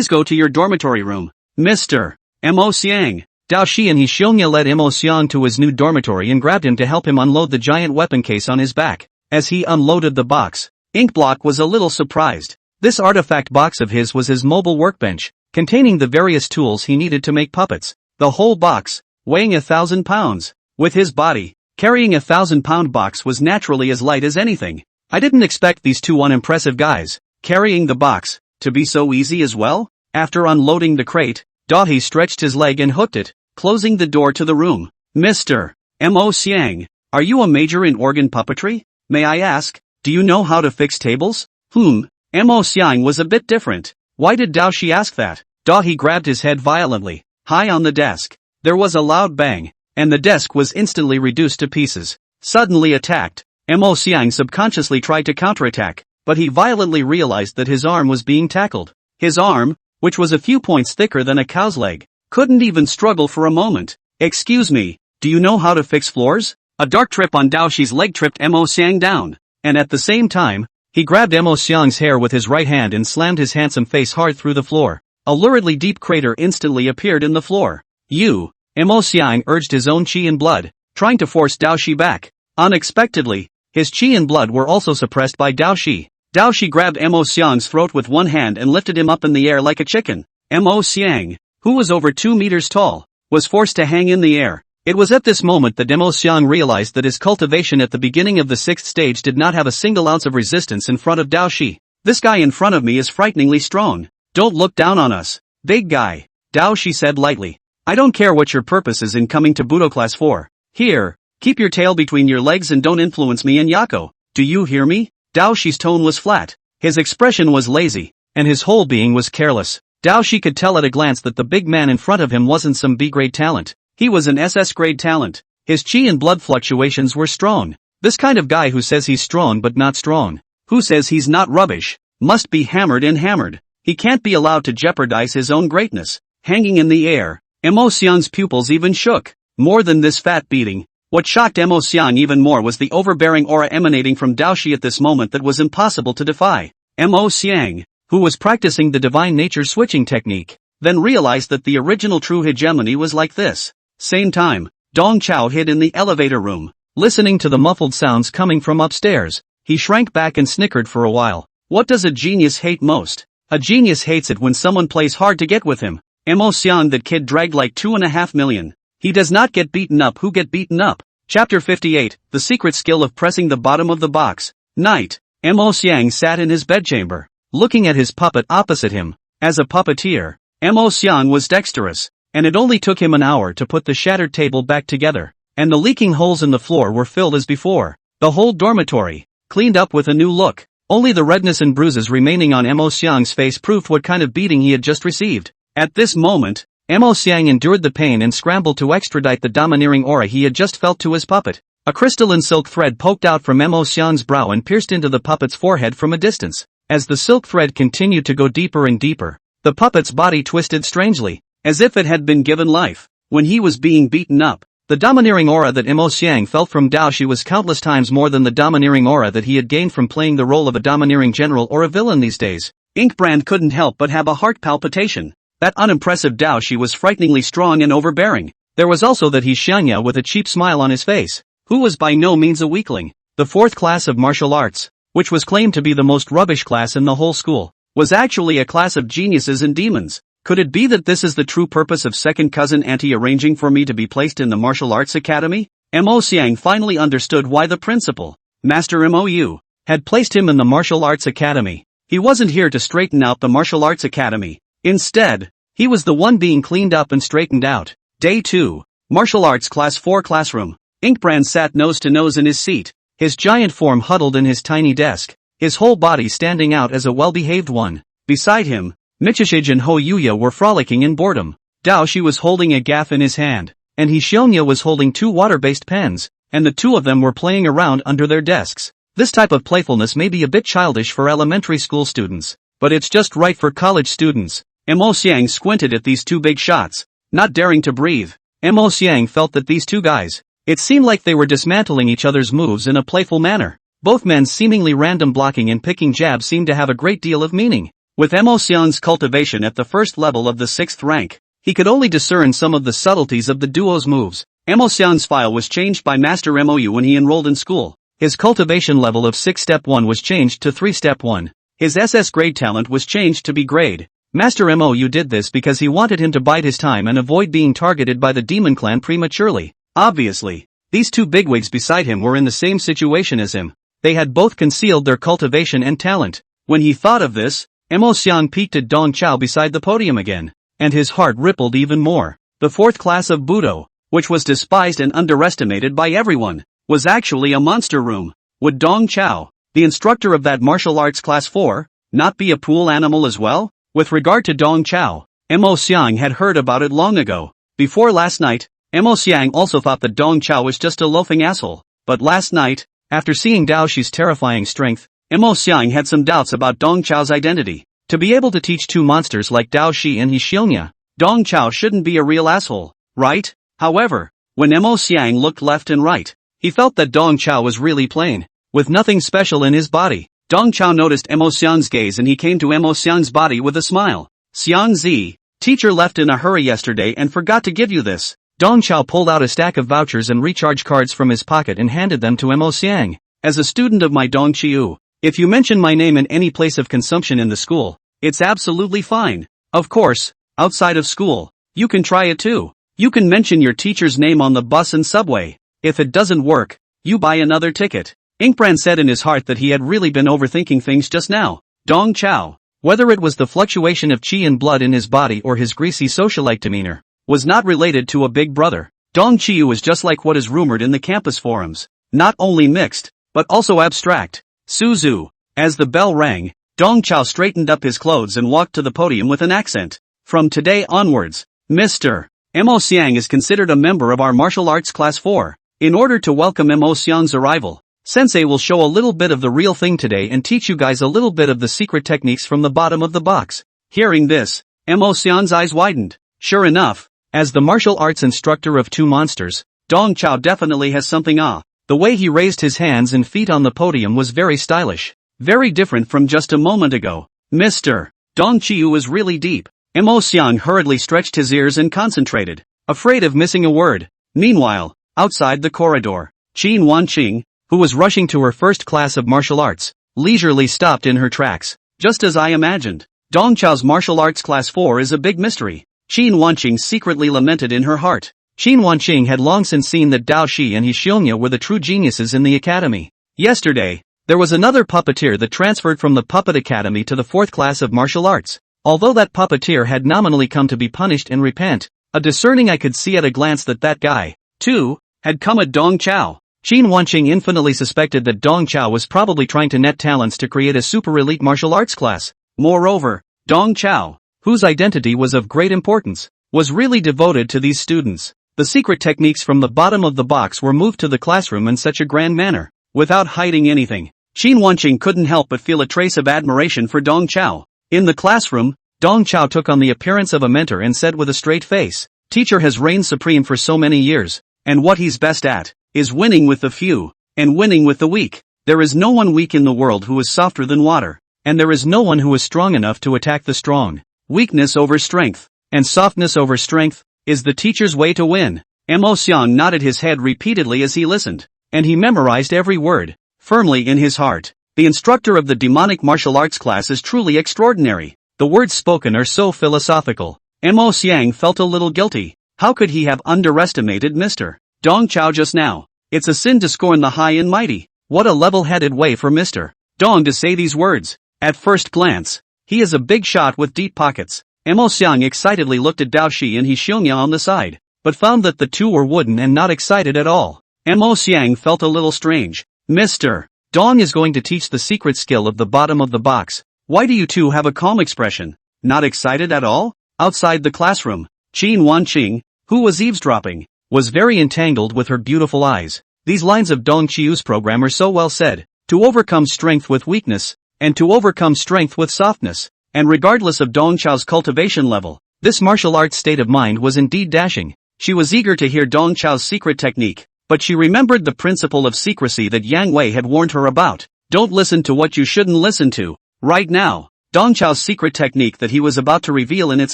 go to your dormitory room, Mr. Mo Xiang." Dao Shi and He Xiongya led Mo Xiang to his new dormitory and grabbed him to help him unload the giant weapon case on his back. As he unloaded the box, Inkblock was a little surprised. This artifact box of his was his mobile workbench, containing the various tools he needed to make puppets. The whole box, weighing 1,000 pounds. With his body, carrying a 1,000-pound box was naturally as light as anything. I didn't expect these two unimpressive guys, carrying the box, to be so easy as well. After unloading the crate, Dahi stretched his leg and hooked it, closing the door to the room. "Mr. Mo Xiang, are you a major in organ puppetry? May I ask, do you know how to fix tables?" Mo Xiang was a bit different. Why did Dao Shi ask that? Dahi grabbed his head violently. High on the desk, there was a loud bang, and the desk was instantly reduced to pieces. Suddenly attacked, Mo Xiang subconsciously tried to counterattack, but he violently realized that his arm was being tackled. His arm, which was a few points thicker than a cow's leg, couldn't even struggle for a moment. "Excuse me, do you know how to fix floors?" A dark trip on Dao Shi's leg tripped Mo Xiang down, and at the same time, he grabbed Mo Xiang's hair with his right hand and slammed his handsome face hard through the floor. A luridly deep crater instantly appeared in the floor. "You!" Mo Xiang urged his own qi and blood, trying to force Dao Shi back. Unexpectedly, his qi and blood were also suppressed by Dao Shi. Dao Shi grabbed Mo Xiang's throat with one hand and lifted him up in the air like a chicken. Mo Xiang, who was over 2 meters tall, was forced to hang in the air. It was at this moment that Mo Xiang realized that his cultivation at the beginning of the 6th stage did not have a single ounce of resistance in front of Dao Shi. "This guy in front of me is frighteningly strong. Don't look down on us, big guy," Dao Shi said lightly. "I don't care what your purpose is in coming to Budo class for. Here, keep your tail between your legs and don't influence me and Yako. Do you hear me?" Dao Shi's tone was flat. His expression was lazy, and his whole being was careless. Dao Shi could tell at a glance that the big man in front of him wasn't some B-grade talent. He was an SS-grade talent. His chi and blood fluctuations were strong. This kind of guy who says he's strong but not strong, who says he's not rubbish, must be hammered and hammered. He can't be allowed to jeopardize his own greatness. Hanging in the air, Mo Xiang's pupils even shook. More than this fat beating, what shocked Mo Xiang even more was the overbearing aura emanating from Dao Shi at this moment that was impossible to defy. Mo Xiang, who was practicing the divine nature switching technique, then realized that the original true hegemony was like this. Same time, Dong Chao hid in the elevator room, listening to the muffled sounds coming from upstairs. He shrank back and snickered for a while. What does a genius hate most? A genius hates it when someone plays hard to get with him. Mo Xiang, that kid dragged like 2.5 million. He does not get beaten up. Who get beaten up? Chapter 58, The Secret Skill of Pressing the Bottom of the Box. Night. Mo Xiang sat in his bedchamber, looking at his puppet opposite him. As a puppeteer, Mo Xiang was dexterous, and it only took him an hour to put the shattered table back together, and the leaking holes in the floor were filled as before. The whole dormitory, cleaned up with a new look. Only the redness and bruises remaining on Mo Xiang's face proved what kind of beating he had just received. At this moment, Mo Xiang endured the pain and scrambled to extradite the domineering aura he had just felt to his puppet. A crystalline silk thread poked out from Mo Xiang's brow and pierced into the puppet's forehead from a distance. As the silk thread continued to go deeper and deeper, the puppet's body twisted strangely, as if it had been given life. When he was being beaten up, the domineering aura that Mo Xiang felt from Dao Shi was countless times more than the domineering aura that he had gained from playing the role of a domineering general or a villain these days. Inkbrand couldn't help but have a heart palpitation. That unimpressive Dao Shi was frighteningly strong and overbearing. There was also that He Xiongya with a cheap smile on his face, who was by no means a weakling. The 4th class of martial arts, which was claimed to be the most rubbish class in the whole school, was actually a class of geniuses and demons. Could it be that this is the true purpose of second cousin Auntie arranging for me to be placed in the martial arts academy? Mo Xiang finally understood why the principal, Master Mou, had placed him in the martial arts academy. He wasn't here to straighten out the martial arts academy. Instead, he was the one being cleaned up and straightened out. Day 2. Martial Arts Class 4 Classroom. Inkbrand sat nose to nose in his seat, his giant form huddled in his tiny desk, his whole body standing out as a well-behaved one. Beside him, Michishige and Ho Yuya were frolicking in boredom. Dao Shi was holding a gaff in his hand, and Hishionya was holding 2 water-based pens, and the 2 of them were playing around under their desks. This type of playfulness may be a bit childish for elementary school students, but it's just right for college students. Mo Xiang squinted at these 2 big shots, not daring to breathe. Mo Xiang felt that these 2 guys, it seemed like they were dismantling each other's moves in a playful manner. Both men's seemingly random blocking and picking jabs seemed to have a great deal of meaning. With Mo Xiang's cultivation at the first level of the 6th rank, he could only discern some of the subtleties of the duo's moves. Mo Xiang's file was changed by Master Mou when he enrolled in school. His cultivation level of 6 Step 1 was changed to 3 Step 1. His SS grade talent was changed to B grade. Master Mou did this because he wanted him to bide his time and avoid being targeted by the Demon Clan prematurely. Obviously, these 2 bigwigs beside him were in the same situation as him. They had both concealed their cultivation and talent. When he thought of this, Mo Xiang peeked at Dong Chao beside the podium again, and his heart rippled even more. The 4th class of Budo, which was despised and underestimated by everyone, was actually a monster room. Would Dong Chao, the instructor of that martial arts class 4, not be a pool animal as well? With regard to Dong Chao, Mo Xiang had heard about it long ago. Before last night, Mo Xiang also thought that Dong Chao was just a loafing asshole. But last night, after seeing Dao Shi's terrifying strength, Mo Xiang had some doubts about Dong Chao's identity. To be able to teach 2 monsters like Dao Shi and Hishionya, Dong Chao shouldn't be a real asshole, right? However, when Mo Xiang looked left and right, he felt that Dong Chao was really plain, with nothing special in his body. Dong Chao noticed Mo Xiang's gaze and he came to Mo Xiang's body with a smile. Xiang Zi, teacher left in a hurry yesterday and forgot to give you this. Dong Chao pulled out a stack of vouchers and recharge cards from his pocket and handed them to Mo Xiang. As a student of my Dong Chiu, if you mention my name in any place of consumption in the school, it's absolutely fine. Of course, outside of school, you can try it too. You can mention your teacher's name on the bus and subway. If it doesn't work, you buy another ticket. Inkbrand said in his heart that he had really been overthinking things just now. Dong Chao, whether it was the fluctuation of qi and blood in his body or his greasy socialite demeanor, was not related to a big brother. Dong Chiu was just like what is rumored in the campus forums. Not only mixed, but also abstract. Suzu. As the bell rang, Dong Chao straightened up his clothes and walked to the podium with an accent. From today onwards, Mr. Mo Xiang is considered a member of our martial arts class 4. In order to welcome Mo Xiang's arrival, Sensei will show a little bit of the real thing today and teach you guys a little bit of the secret techniques from the bottom of the box. Hearing this, Mo Xiang's eyes widened. Sure enough, as the martial arts instructor of 2 monsters, Dong Chao definitely has something. The way he raised his hands and feet on the podium was very stylish. Very different from just a moment ago. Mr. Dong Chiu was really deep. Mo Xiang hurriedly stretched his ears and concentrated, afraid of missing a word. Meanwhile, outside the corridor, Qin Wanqing, who was rushing to her first class of martial arts, leisurely stopped in her tracks. Just as I imagined, Dong Chao's martial arts class 4 is a big mystery. Qin Wanqing secretly lamented in her heart. Qin Wanqing had long since seen that Dao Shi and Hishionya were the true geniuses in the academy. Yesterday, there was another puppeteer that transferred from the Puppet Academy to the 4th class of martial arts. Although that puppeteer had nominally come to be punished and repent, a discerning eye could see at a glance that that guy, too, had come at Dong Chao. Qin Wanqing infinitely suspected that Dong Chao was probably trying to net talents to create a super elite martial arts class. Moreover, Dong Chao, whose identity was of great importance, was really devoted to these students. The secret techniques from the bottom of the box were moved to the classroom in such a grand manner, without hiding anything. Qin Wanqing couldn't help but feel a trace of admiration for Dong Chao. In the classroom, Dong Chao took on the appearance of a mentor and said with a straight face, "Teacher has reigned supreme for so many years, and what he's best at is winning with the few, and winning with the weak. There is no one weak in the world who is softer than water, and there is no one who is strong enough to attack the strong. Weakness over strength, and softness over strength, is the teacher's way to win." Mo Xiang nodded his head repeatedly as he listened, and he memorized every word, firmly in his heart. The instructor of the demonic martial arts class is truly extraordinary. The words spoken are so philosophical. Mo Xiang felt a little guilty. How could he have underestimated Mr. Dong Chao just now? It's a sin to scorn the high and mighty. What a level-headed way for Mr. Dong to say these words. At first glance, he is a big shot with deep pockets. Mo Xiang excitedly looked at Dao Shi and Hishionya on the side, but found that the two were wooden and not excited at all. Mo Xiang felt a little strange. Mr. Dong is going to teach the secret skill of the bottom of the box. Why do you two have a calm expression? Not excited at all? Outside the classroom, Qin Wanqing, who was eavesdropping, was very entangled with her beautiful eyes. These lines of Dong Qiu's program are so well said. To overcome strength with weakness, and to overcome strength with softness. And regardless of Dong Chao's cultivation level, this martial arts state of mind was indeed dashing. She was eager to hear Dong Chao's secret technique, but she remembered the principle of secrecy that Yang Wei had warned her about. Don't listen to what you shouldn't listen to. Right now, Dong Chao's secret technique that he was about to reveal in its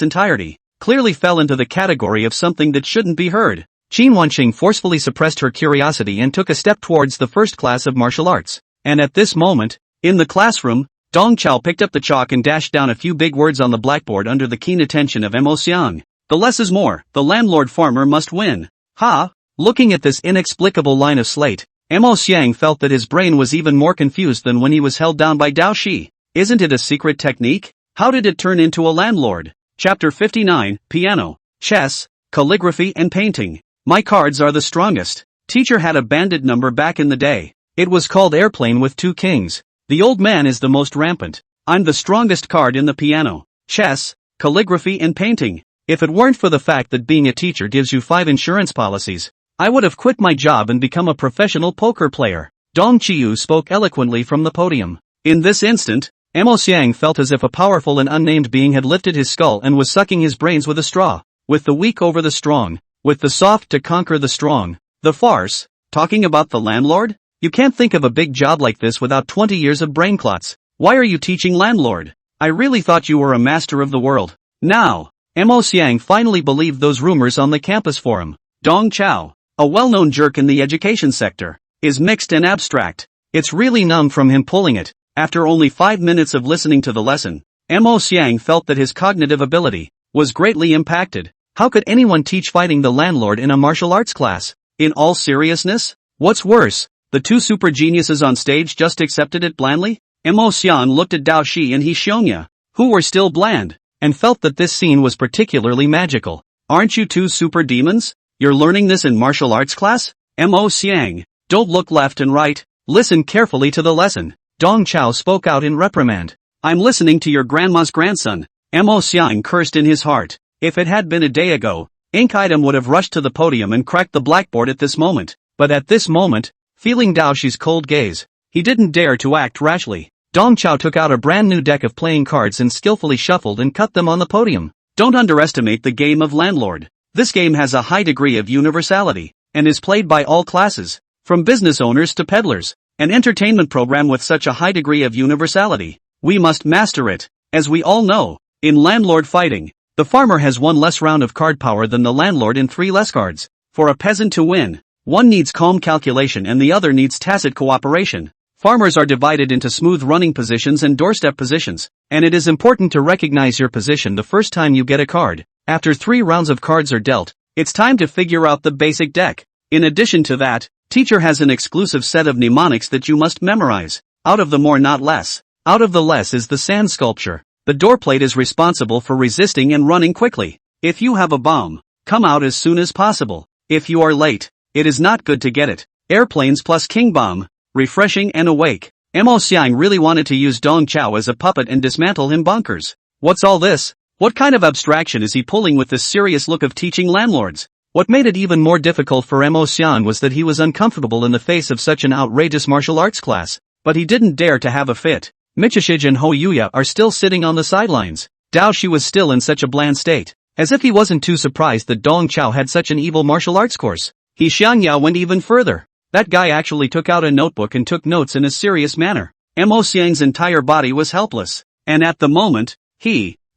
entirety, clearly fell into the category of something that shouldn't be heard. Qin Wanqing forcefully suppressed her curiosity and took a step towards the first class of martial arts. And at this moment, in the classroom, Dong Chao picked up the chalk and dashed down a few big words on the blackboard under the keen attention of Mo Xiang. The less is more, the landlord farmer must win. Ha! Looking at this inexplicable line of slate, Mo Xiang felt that his brain was even more confused than when he was held down by Dao Shi. Isn't it a secret technique? How did it turn into a landlord? Chapter 59, Piano, Chess, Calligraphy and Painting. My cards are the strongest. Teacher had a bandit number back in the day. It was called Airplane with 2 kings. The old man is the most rampant. I'm the strongest card in the piano, chess, calligraphy and painting. If it weren't for the fact that being a teacher gives you 5 insurance policies, I would have quit my job and become a professional poker player. Dong Qiu spoke eloquently from the podium. In this instant, Mo Xiang felt as if a powerful and unnamed being had lifted his skull and was sucking his brains with a straw. With the weak over the strong, with the soft to conquer the strong. The farce, talking about the landlord? You can't think of a big job like this without 20 years of brain clots. Why are you teaching landlord? I really thought you were a master of the world. Now, Mo Xiang finally believed those rumors on the campus forum. Dong Chao, a well-known jerk in the education sector, is mixed and abstract. It's really numb from him pulling it. After only 5 minutes of listening to the lesson, Mo Xiang felt that his cognitive ability was greatly impacted. How could anyone teach fighting the landlord in a martial arts class? In all seriousness? What's worse, the 2 super geniuses on stage just accepted it blandly? Mo Xian looked at Dao Shi and He Xiongya, who were still bland, and felt that this scene was particularly magical. Aren't you 2 super demons? You're learning this in martial arts class? Mo Xiang, don't look left and right, listen carefully to the lesson. Dong Chao spoke out in reprimand. I'm listening to your grandma's grandson. Mo Xiang cursed in his heart. If it had been a day ago, Ink Item would have rushed to the podium and cracked the blackboard at this moment. But at this moment, feeling Dao Shi's cold gaze, he didn't dare to act rashly. Dong Chao took out a brand new deck of playing cards and skillfully shuffled and cut them on the podium. Don't underestimate the game of landlord. This game has a high degree of universality, and is played by all classes, from business owners to peddlers. An entertainment program with such a high degree of universality, we must master it. As we all know, in landlord fighting, the farmer has 1 less round of card power than the landlord and 3 less cards. For a peasant to win, one needs calm calculation and the other needs tacit cooperation. Farmers are divided into smooth running positions and doorstep positions, and it is important to recognize your position the first time you get a card. After 3 rounds of cards are dealt, it's time to figure out the basic deck. In addition to that, teacher has an exclusive set of mnemonics that you must memorize. Out of the more not less. Out of the less is the sand sculpture. The doorplate is responsible for resisting and running quickly. If you have a bomb, come out as soon as possible. If you are late, it is not good to get it. Airplanes plus king bomb, refreshing and awake. Mo Xiang really wanted to use Dong Chao as a puppet and dismantle him bonkers. What's all this? What kind of abstraction is he pulling with this serious look of teaching landlords? What made it even more difficult for Mo Xian was that he was uncomfortable in the face of such an outrageous martial arts class. But he didn't dare to have a fit. Michishij and Ho Yuya are still sitting on the sidelines. Dao Shi was still in such a bland state, as if he wasn't too surprised that Dong Chao had such an evil martial arts course. He Xiangyao went even further. That guy actually took out a notebook and took notes in a serious manner. Mo Xiang's entire body was helpless. And at the moment,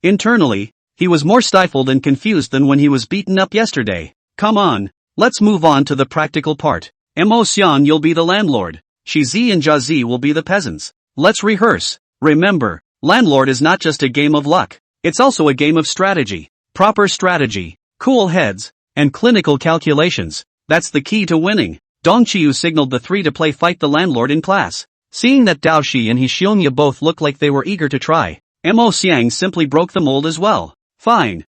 internally, he was more stifled and confused than when he was beaten up yesterday. Come on, let's move on to the practical part. Mo Xian, you'll be the landlord. Shizi and Jiazi will be the peasants. Let's rehearse. Remember, landlord is not just a game of luck. It's also a game of strategy. Proper strategy, cool heads, and clinical calculations. That's the key to winning. Dong Qiu signaled the 3 to play fight the landlord in class. Seeing that Dao Shi and He Xiongya both looked like they were eager to try, Mo Xiang simply broke the mold as well. Fine.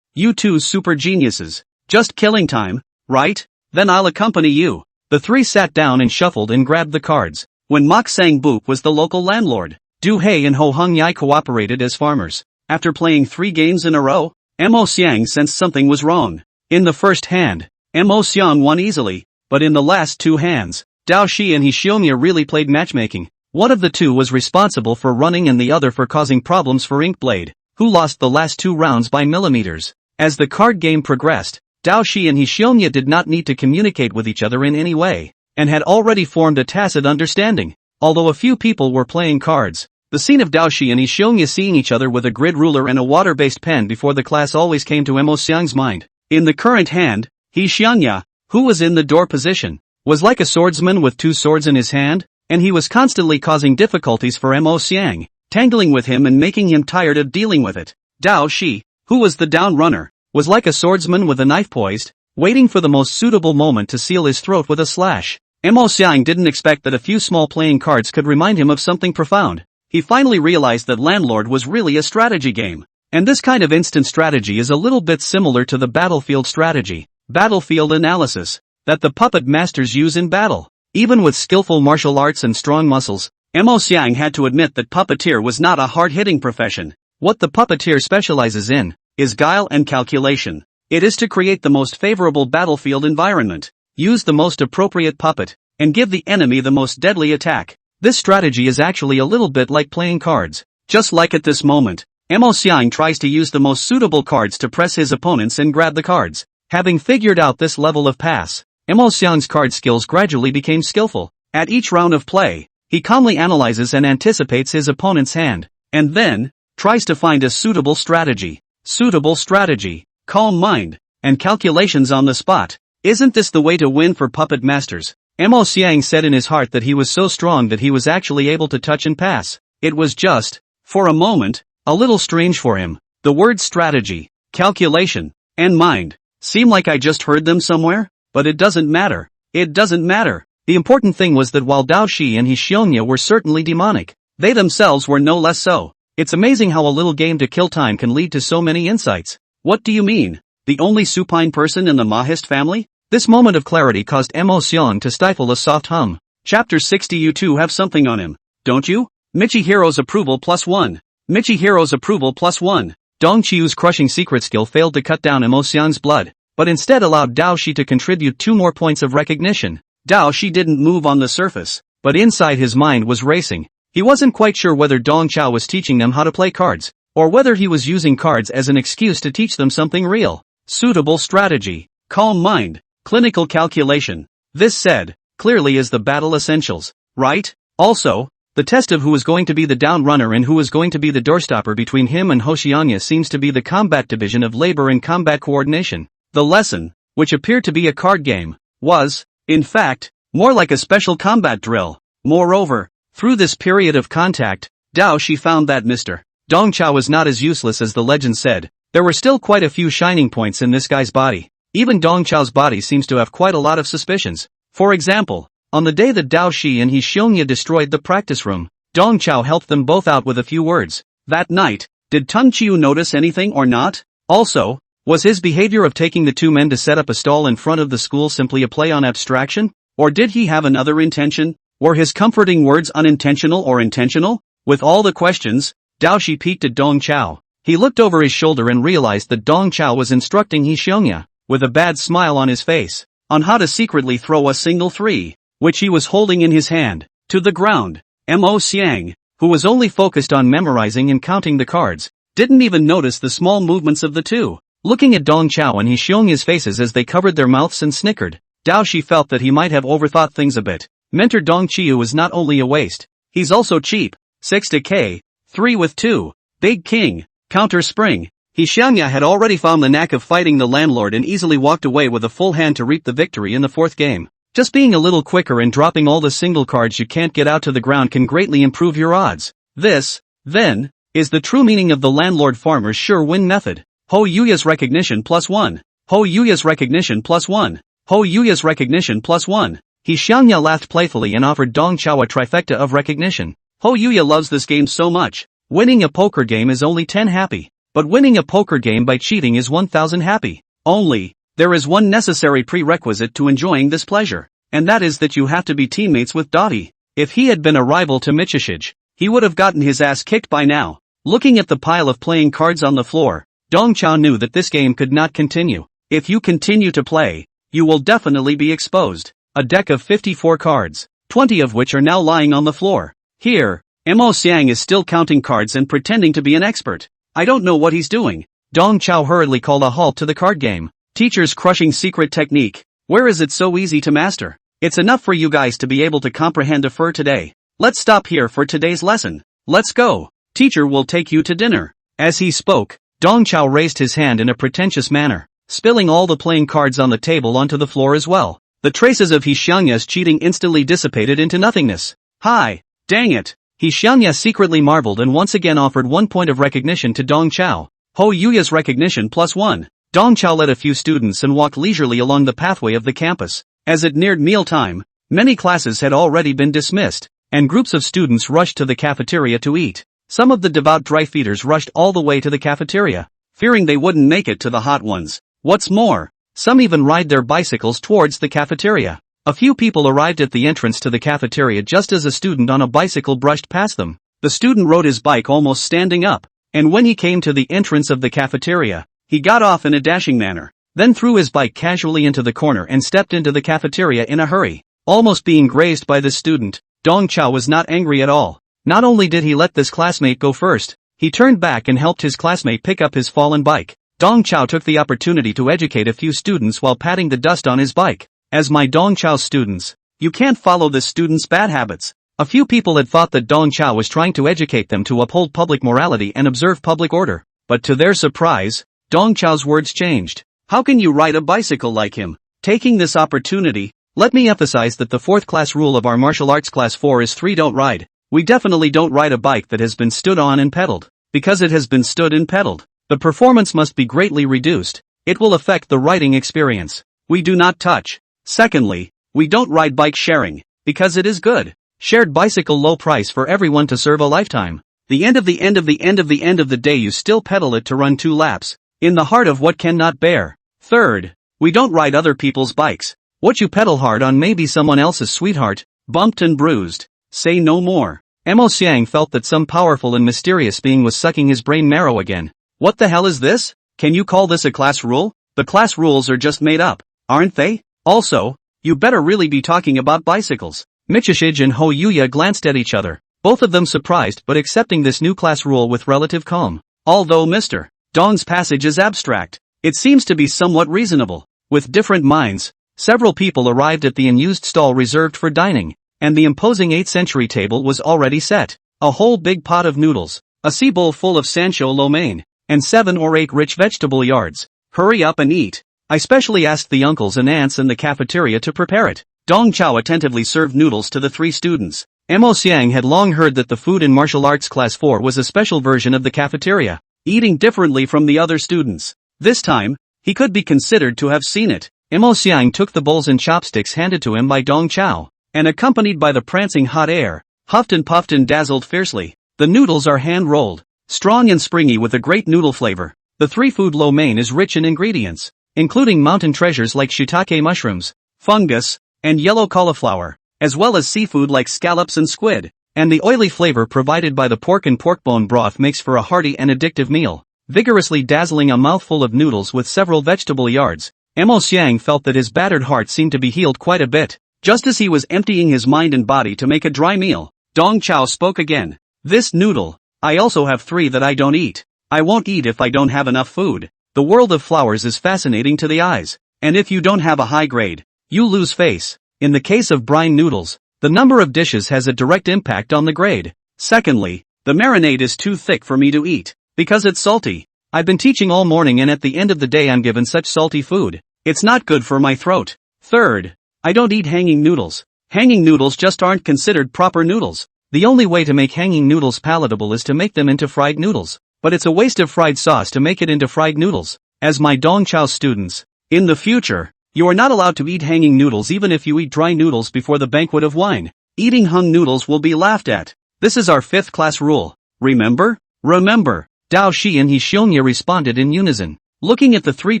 You 2 super geniuses. Just killing time, right? Then I'll accompany you. The The three sat down and shuffled and grabbed the cards. When Mok Sang Boop was the local landlord, Du Hei and Ho Hung Yai cooperated as farmers. After playing 3 games in a row, Mo Xiang sensed something was wrong. In the first hand, Mo Xiang won easily, but in the last 2 hands, Dao Shi and Hishionya really played matchmaking. One of the two was responsible for running and the other for causing problems for Inkblade, who lost the last 2 rounds by millimeters. As the card game progressed, Dao Shi and Hishionya did not need to communicate with each other in any way, and had already formed a tacit understanding. Although a few people were playing cards, the scene of Dao Shi and Hishionya seeing each other with a grid ruler and a water-based pen before the class always came to Mo Xiang's mind. In the current hand, Hishionya, who was in the door position, was like a swordsman with 2 swords in his hand, and he was constantly causing difficulties for Mo Xiang, tangling with him and making him tired of dealing with it. Dao Shi, who was the down runner, was like a swordsman with a knife poised, waiting for the most suitable moment to seal his throat with a slash. Mo Xiang didn't expect that a few small playing cards could remind him of something profound. He finally realized that Landlord was really a strategy game. And this kind of instant strategy is a little bit similar to the battlefield strategy, battlefield analysis, that the puppet masters use in battle. Even with skillful martial arts and strong muscles, Mo Xiang had to admit that puppeteer was not a hard-hitting profession. What the puppeteer specializes in is guile and calculation. It is to create the most favorable battlefield environment, use the most appropriate puppet, and give the enemy the most deadly attack. This strategy is actually a little bit like playing cards. Just like at this moment, Mo Xiang tries to use the most suitable cards to press his opponents and grab the cards. Having figured out this level of pass, Mo Xiang's card skills gradually became skillful. At each round of play, he calmly analyzes and anticipates his opponent's hand, and then tries to find a suitable strategy. Suitable strategy, calm mind, and calculations on the spot. Isn't this the way to win for puppet masters? Mo Xiang said in his heart that he was so strong that he was actually able to touch and pass. It was just, for a moment, a little strange for him. The words strategy, calculation, and mind seem like I just heard them somewhere, but it doesn't matter. It doesn't matter. The important thing was that while Dao Shi and Hishionya were certainly demonic, they themselves were no less so. It's amazing how a little game to kill time can lead to so many insights. What do you mean? The only supine person in the Mahist family? This moment of clarity caused Mo Xiang to stifle a soft hum. Chapter 60. You two have something on him, don't you? Michihiro's approval +1. Michihiro's approval +1. Dong Qiu's crushing secret skill failed to cut down Mo Xiang's blood, but instead allowed Dao Shi to contribute 2 more points of recognition. Dao Shi didn't move on the surface, but inside his mind was racing. He wasn't quite sure whether Dong Qiu was teaching them how to play cards, or whether he was using cards as an excuse to teach them something real. Suitable strategy, calm mind, clinical calculation. This said, clearly is the battle essentials, right? Also, the test of who is going to be the down runner and who is going to be the doorstopper between him and Hoshianya seems to be the combat division of labor and combat coordination. The lesson, which appeared to be a card game, was, in fact, more like a special combat drill. Moreover, through this period of contact, Dao Shi found that Mr. Dong Qiu was not as useless as the legend said. There were still quite a few shining points in this guy's body. Even Dong Qiu's body seems to have quite a lot of suspicions. For example, on the day that Dao Shi and Hishionya destroyed the practice room, Dong Qiu helped them both out with a few words. That night, did Tun Qiu notice anything or not? Also, was his behavior of taking the 2 men to set up a stall in front of the school simply a play on abstraction? Or did he have another intention? Were his comforting words unintentional or intentional? With all the questions, Dao Shi peeked at Dong Qiu. He looked over his shoulder and realized that Dong Qiu was instructing Hishionya, with a bad smile on his face, on how to secretly throw a single 3, which he was holding in his hand, to the ground. Mo Xiang, who was only focused on memorizing and counting the cards, didn't even notice the small movements of the two. Looking at Dong Qiu and Hishionya's faces as they covered their mouths and snickered, Dao Shi felt that he might have overthought things a bit. Mentor Dong Qiu is not only a waste, he's also cheap. 6 to K, 3 with 2, Big King, counter spring. Hishionya had already found the knack of fighting the landlord and easily walked away with a full hand to reap the victory in the 4th game. Just being a little quicker and dropping all the single cards you can't get out to the ground can greatly improve your odds. This, then, is the true meaning of the landlord farmer's sure win method. Ho Yuya's recognition +1. Ho Yuya's recognition +1. Ho Yuya's recognition +1. Hishionya laughed playfully and offered Dong Qiu a trifecta of recognition. Ho Yuya loves this game so much. Winning a poker game is only 10 happy. But winning a poker game by cheating is 1000 happy. Only, there is one necessary prerequisite to enjoying this pleasure. and that is that you have to be teammates with Dottie. If he had been a rival to Michishige, he would have gotten his ass kicked by now. Looking at the pile of playing cards on the floor, Dong Chao knew that this game could not continue. If you continue to play, you will definitely be exposed. A deck of 54 cards, 20 of which are now lying on the floor. Here, Mo Xiang is still counting cards and pretending to be an expert. I don't know what he's doing. Dong Chao hurriedly called a halt to the card game. Teacher's crushing secret technique. Where is it so easy to master? It's enough for you guys to be able to comprehend for today. Let's stop here for today's lesson. Let's go. Teacher will take you to dinner. As he spoke, Dong Chao raised his hand in a pretentious manner, spilling all the playing cards on the table onto the floor as well. The traces of He Xiangya's cheating instantly dissipated into nothingness. Hi, dang it. He Xiangya secretly marveled and once again offered 1 point of recognition to Dong Chao. Ho Yuya's recognition +1. Dong Chao led a few students and walked leisurely along the pathway of the campus. As it neared mealtime, many classes had already been dismissed, and groups of students rushed to the cafeteria to eat. Some of the devout dry feeders rushed all the way to the cafeteria, fearing they wouldn't make it to the hot ones. What's more, some even ride their bicycles towards the cafeteria. A few people arrived at the entrance to the cafeteria just as a student on a bicycle brushed past them. The student rode his bike almost standing up, and when he came to the entrance of the cafeteria, he got off in a dashing manner, then threw his bike casually into the corner and stepped into the cafeteria in a hurry. Almost being grazed by this student, Dong Chao was not angry at all. Not only did he let this classmate go first, he turned back and helped his classmate pick up his fallen bike. Dong Chao took the opportunity to educate a few students while patting the dust on his bike. As my Dong Chao students, you can't follow this student's bad habits. A few people had thought that Dong Chao was trying to educate them to uphold public morality and observe public order. But to their surprise, Dong Chao's words changed. How can you ride a bicycle like him? Taking this opportunity, let me emphasize that the 4th class rule of our martial arts class 4 is 3 don't ride. We definitely don't ride a bike that has been stood on and pedaled. Because it has been stood and pedaled, the performance must be greatly reduced. It will affect the riding experience. We do not touch. Secondly, we don't ride bike sharing, because it is good. Shared bicycle low price for everyone to serve a lifetime. The end of the day you still pedal it to run 2 laps, in the heart of what cannot bear. Third, we don't ride other people's bikes. What you pedal hard on may be someone else's sweetheart, bumped and bruised. Say no more. Mo Xiang felt that some powerful and mysterious being was sucking his brain marrow again. What the hell is this? Can you call this a class rule? The class rules are just made up, aren't they? Also, you better really be talking about bicycles. Michishige and Ho Yuya glanced at each other, both of them surprised but accepting this new class rule with relative calm. Although Mr. Dong's passage is abstract, it seems to be somewhat reasonable. With different minds, several people arrived at the unused stall reserved for dining, and the imposing 8th century table was already set. A whole big pot of noodles, a sea bowl full of sancho lo mein, and 7 or 8 rich vegetable yards. Hurry up and eat. I specially asked the uncles and aunts in the cafeteria to prepare it. Dong Chao attentively served noodles to the 3 students. Mo Xiang had long heard that the food in martial arts class 4 was a special version of the cafeteria, eating differently from the other students. This time, he could be considered to have seen it. Mo Xiang took the bowls and chopsticks handed to him by Dong Chao, and accompanied by the prancing hot air, huffed and puffed and dazzled fiercely. The noodles are hand-rolled, strong and springy with a great noodle flavor. The 3-food lo mein is rich in ingredients, including mountain treasures like shiitake mushrooms, fungus, and yellow cauliflower, as well as seafood like scallops and squid, and the oily flavor provided by the pork and pork bone broth makes for a hearty and addictive meal. Vigorously dazzling a mouthful of noodles with several vegetable yards, Mo Xiang felt that his battered heart seemed to be healed quite a bit. Just as he was emptying his mind and body to make a dry meal, Dong Chao spoke again. This noodle, I also have 3 that I don't eat. I won't eat if I don't have enough food. The world of flowers is fascinating to the eyes, and if you don't have a high grade, you lose face. In the case of brine noodles, the number of dishes has a direct impact on the grade. Secondly, the marinade is too thick for me to eat, because it's salty. I've been teaching all morning and at the end of the day I'm given such salty food. It's not good for my throat. Third, I don't eat hanging noodles. Hanging noodles just aren't considered proper noodles. The only way to make hanging noodles palatable is to make them into fried noodles. But it's a waste of fried sauce to make it into fried noodles. As my Dong Chao students, in the future, you are not allowed to eat hanging noodles even if you eat dry noodles before the banquet of wine. Eating hung noodles will be laughed at. This is our 5th class rule. Remember? Remember. Dao Shi and He Xiongya responded in unison. Looking at the 3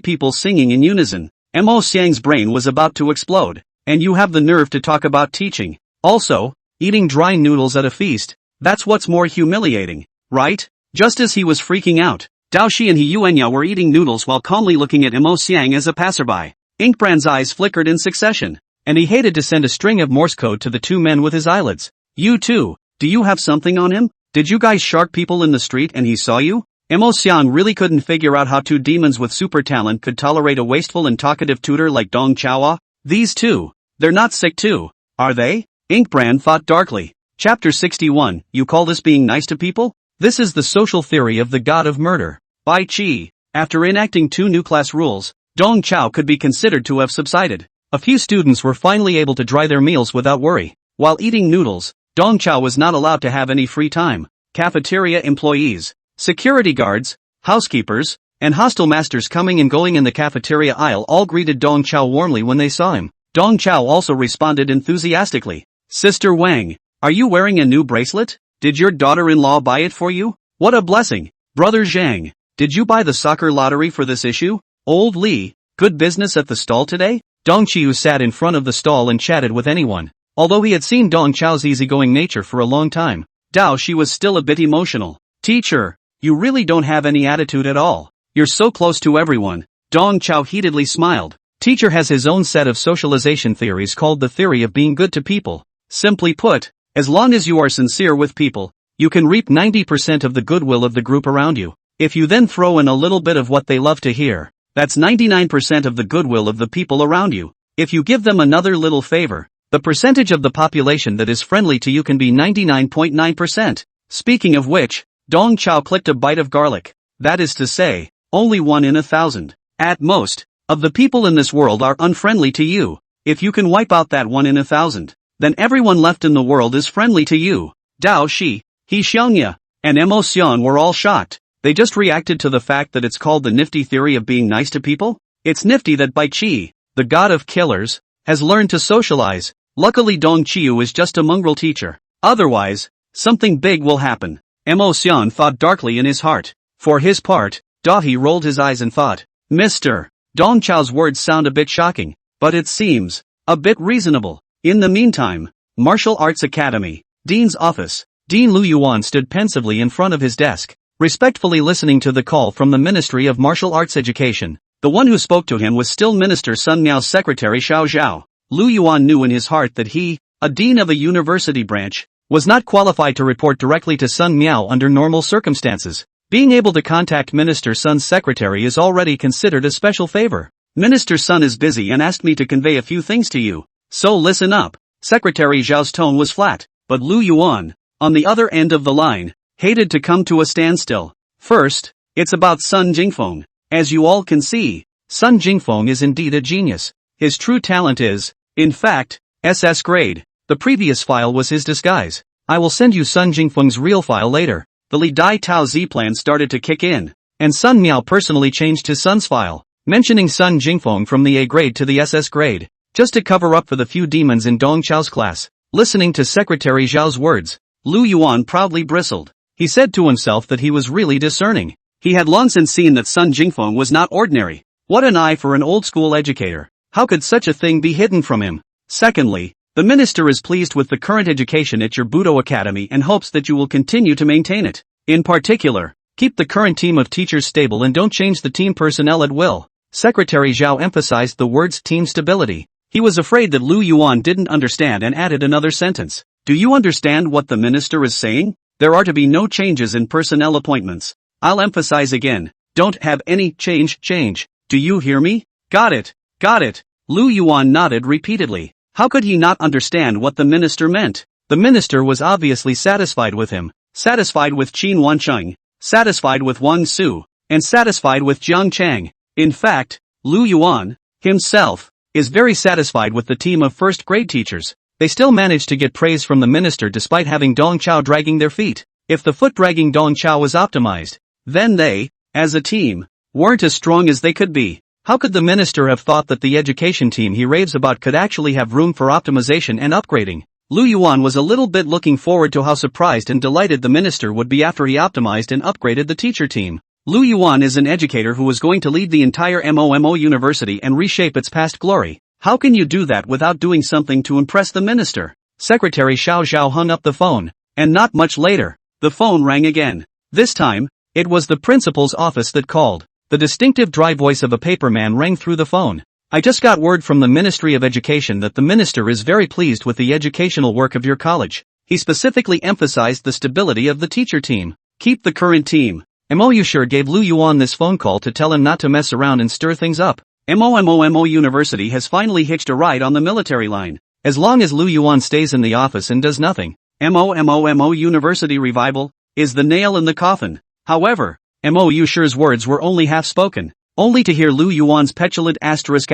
people singing in unison, Mo Xiang's brain was about to explode. And you have the nerve to talk about teaching. Also, eating dry noodles at a feast, that's what's more humiliating, right? Just as he was freaking out, Dao Shi and He Yuanya were eating noodles while calmly looking at Mo Xiang as a passerby. Inkbrand's eyes flickered in succession, and he hated to send a string of Morse code to the two men with his eyelids. You too, do you have something on him? Did you guys shark people in the street and he saw you? Mo Xiang really couldn't figure out how two demons with super talent could tolerate a wasteful and talkative tutor like Dong Chaoa. These two, they're not sick too, are they? Inkbrand thought darkly. Chapter 61, you call this being nice to people? This is the social theory of the god of murder. Bai Qi. After enacting two new class rules, Dong Chao could be considered to have subsided. A few students were finally able to dry their meals without worry. While eating noodles, Dong Chao was not allowed to have any free time. Cafeteria employees, security guards, housekeepers, and hostel masters coming and going in the cafeteria aisle all greeted Dong Chao warmly when they saw him. Dong Chao also responded enthusiastically. Sister Wang, are you wearing a new bracelet? Did your daughter-in-law buy it for you? What a blessing. Brother Zhang, did you buy the soccer lottery for this issue? Old Li, good business at the stall today? Dong Qiu sat in front of the stall and chatted with anyone. Although he had seen Dong Chao's easygoing nature for a long time, Dao Shi was still a bit emotional. Teacher, you really don't have any attitude at all. You're so close to everyone. Dong Chao heatedly smiled. Teacher has his own set of socialization theories called the theory of being good to people. Simply put, as long as you are sincere with people, you can reap 90% of the goodwill of the group around you. If you then throw in a little bit of what they love to hear, that's 99% of the goodwill of the people around you. If you give them another little favor, the percentage of the population that is friendly to you can be 99.9%. Speaking of which, Dong Chao clicked a bite of garlic. That is to say, only 1 in 1,000. At most, of the people in this world are unfriendly to you. If you can wipe out that 1 in 1,000, then everyone left in the world is friendly to you. Dao Shi, He Xiangya, and Mo Xian were all shocked. They just reacted to the fact that it's called the nifty theory of being nice to people. It's nifty that Bai Qi, the god of killers, has learned to socialize. Luckily Dong Qiu is just a mongrel teacher. Otherwise, something big will happen. Mo Xian thought darkly in his heart. For his part, Dahi rolled his eyes and thought, Mr. Dong Chao's words sound a bit shocking, but it seems a bit reasonable. In the meantime, Martial Arts Academy, Dean's office. Dean Lu Yuan stood pensively in front of his desk, respectfully listening to the call from the Ministry of Martial Arts Education. The one who spoke to him was still Minister Sun Miao's secretary Xiao Zhao. Lu Yuan knew in his heart that he, a dean of a university branch, was not qualified to report directly to Sun Miao under normal circumstances. Being able to contact Minister Sun's secretary is already considered a special favor. Minister Sun is busy and asked me to convey a few things to you. So listen up. Secretary Zhao's tone was flat, but Lu Yuan, on the other end of the line, hated to come to a standstill. First, it's about Sun Jingfeng. As you all can see, Sun Jingfeng is indeed a genius. His true talent is, in fact, SS grade. The previous file was his disguise. I will send you Sun Jingfeng's real file later. The Li Dai Tao Z plan started to kick in, and Sun Miao personally changed his son's file, mentioning Sun Jingfeng from the A grade to the SS grade, just to cover up for the few demons in Dong Chao's class. Listening to Secretary Zhao's words, Lu Yuan proudly bristled. He said to himself that he was really discerning. He had long since seen that Sun Jingfeng was not ordinary. What an eye for an old-school educator. How could such a thing be hidden from him? Secondly, the minister is pleased with the current education at your Budo Academy and hopes that you will continue to maintain it. In particular, keep the current team of teachers stable and don't change the team personnel at will. Secretary Zhao emphasized the words team stability. He was afraid that Lu Yuan didn't understand and added another sentence. Do you understand what the minister is saying? There are to be no changes in personnel appointments. I'll emphasize again, don't have any change. Do you hear me? Got it. Lu Yuan nodded repeatedly. How could he not understand what the minister meant? The minister was obviously satisfied with him, satisfied with Qin Wancheng, satisfied with Wang Su, and satisfied with Jiang Chang. In fact, Lu Yuan, himself, is very satisfied with the team of first-grade teachers. They still managed to get praise from the minister despite having Dong Chao dragging their feet. If the foot-dragging Dong Chao was optimized, then they, as a team, weren't as strong as they could be. How could the minister have thought that the education team he raves about could actually have room for optimization and upgrading? Lu Yuan was a little bit looking forward to how surprised and delighted the minister would be after he optimized and upgraded the teacher team. Lu Yuan is an educator who was going to lead the entire MOMO university and reshape its past glory. How can you do that without doing something to impress the minister? Secretary Xiao Zhao hung up the phone, and not much later, the phone rang again. This time, it was the principal's office that called. The distinctive dry voice of a paperman rang through the phone. I just got word from the Ministry of Education that the minister is very pleased with the educational work of your college. He specifically emphasized the stability of the teacher team. Keep the current team. Mo sure gave Lu Yuan this phone call to tell him not to mess around and stir things up. Mo University has finally hitched a ride on the military line. As long as Lu Yuan stays in the office and does nothing, Mo University revival is the nail in the coffin. However, Mo Sure's words were only half spoken, only to hear Lu Yuan's petulant asterisk,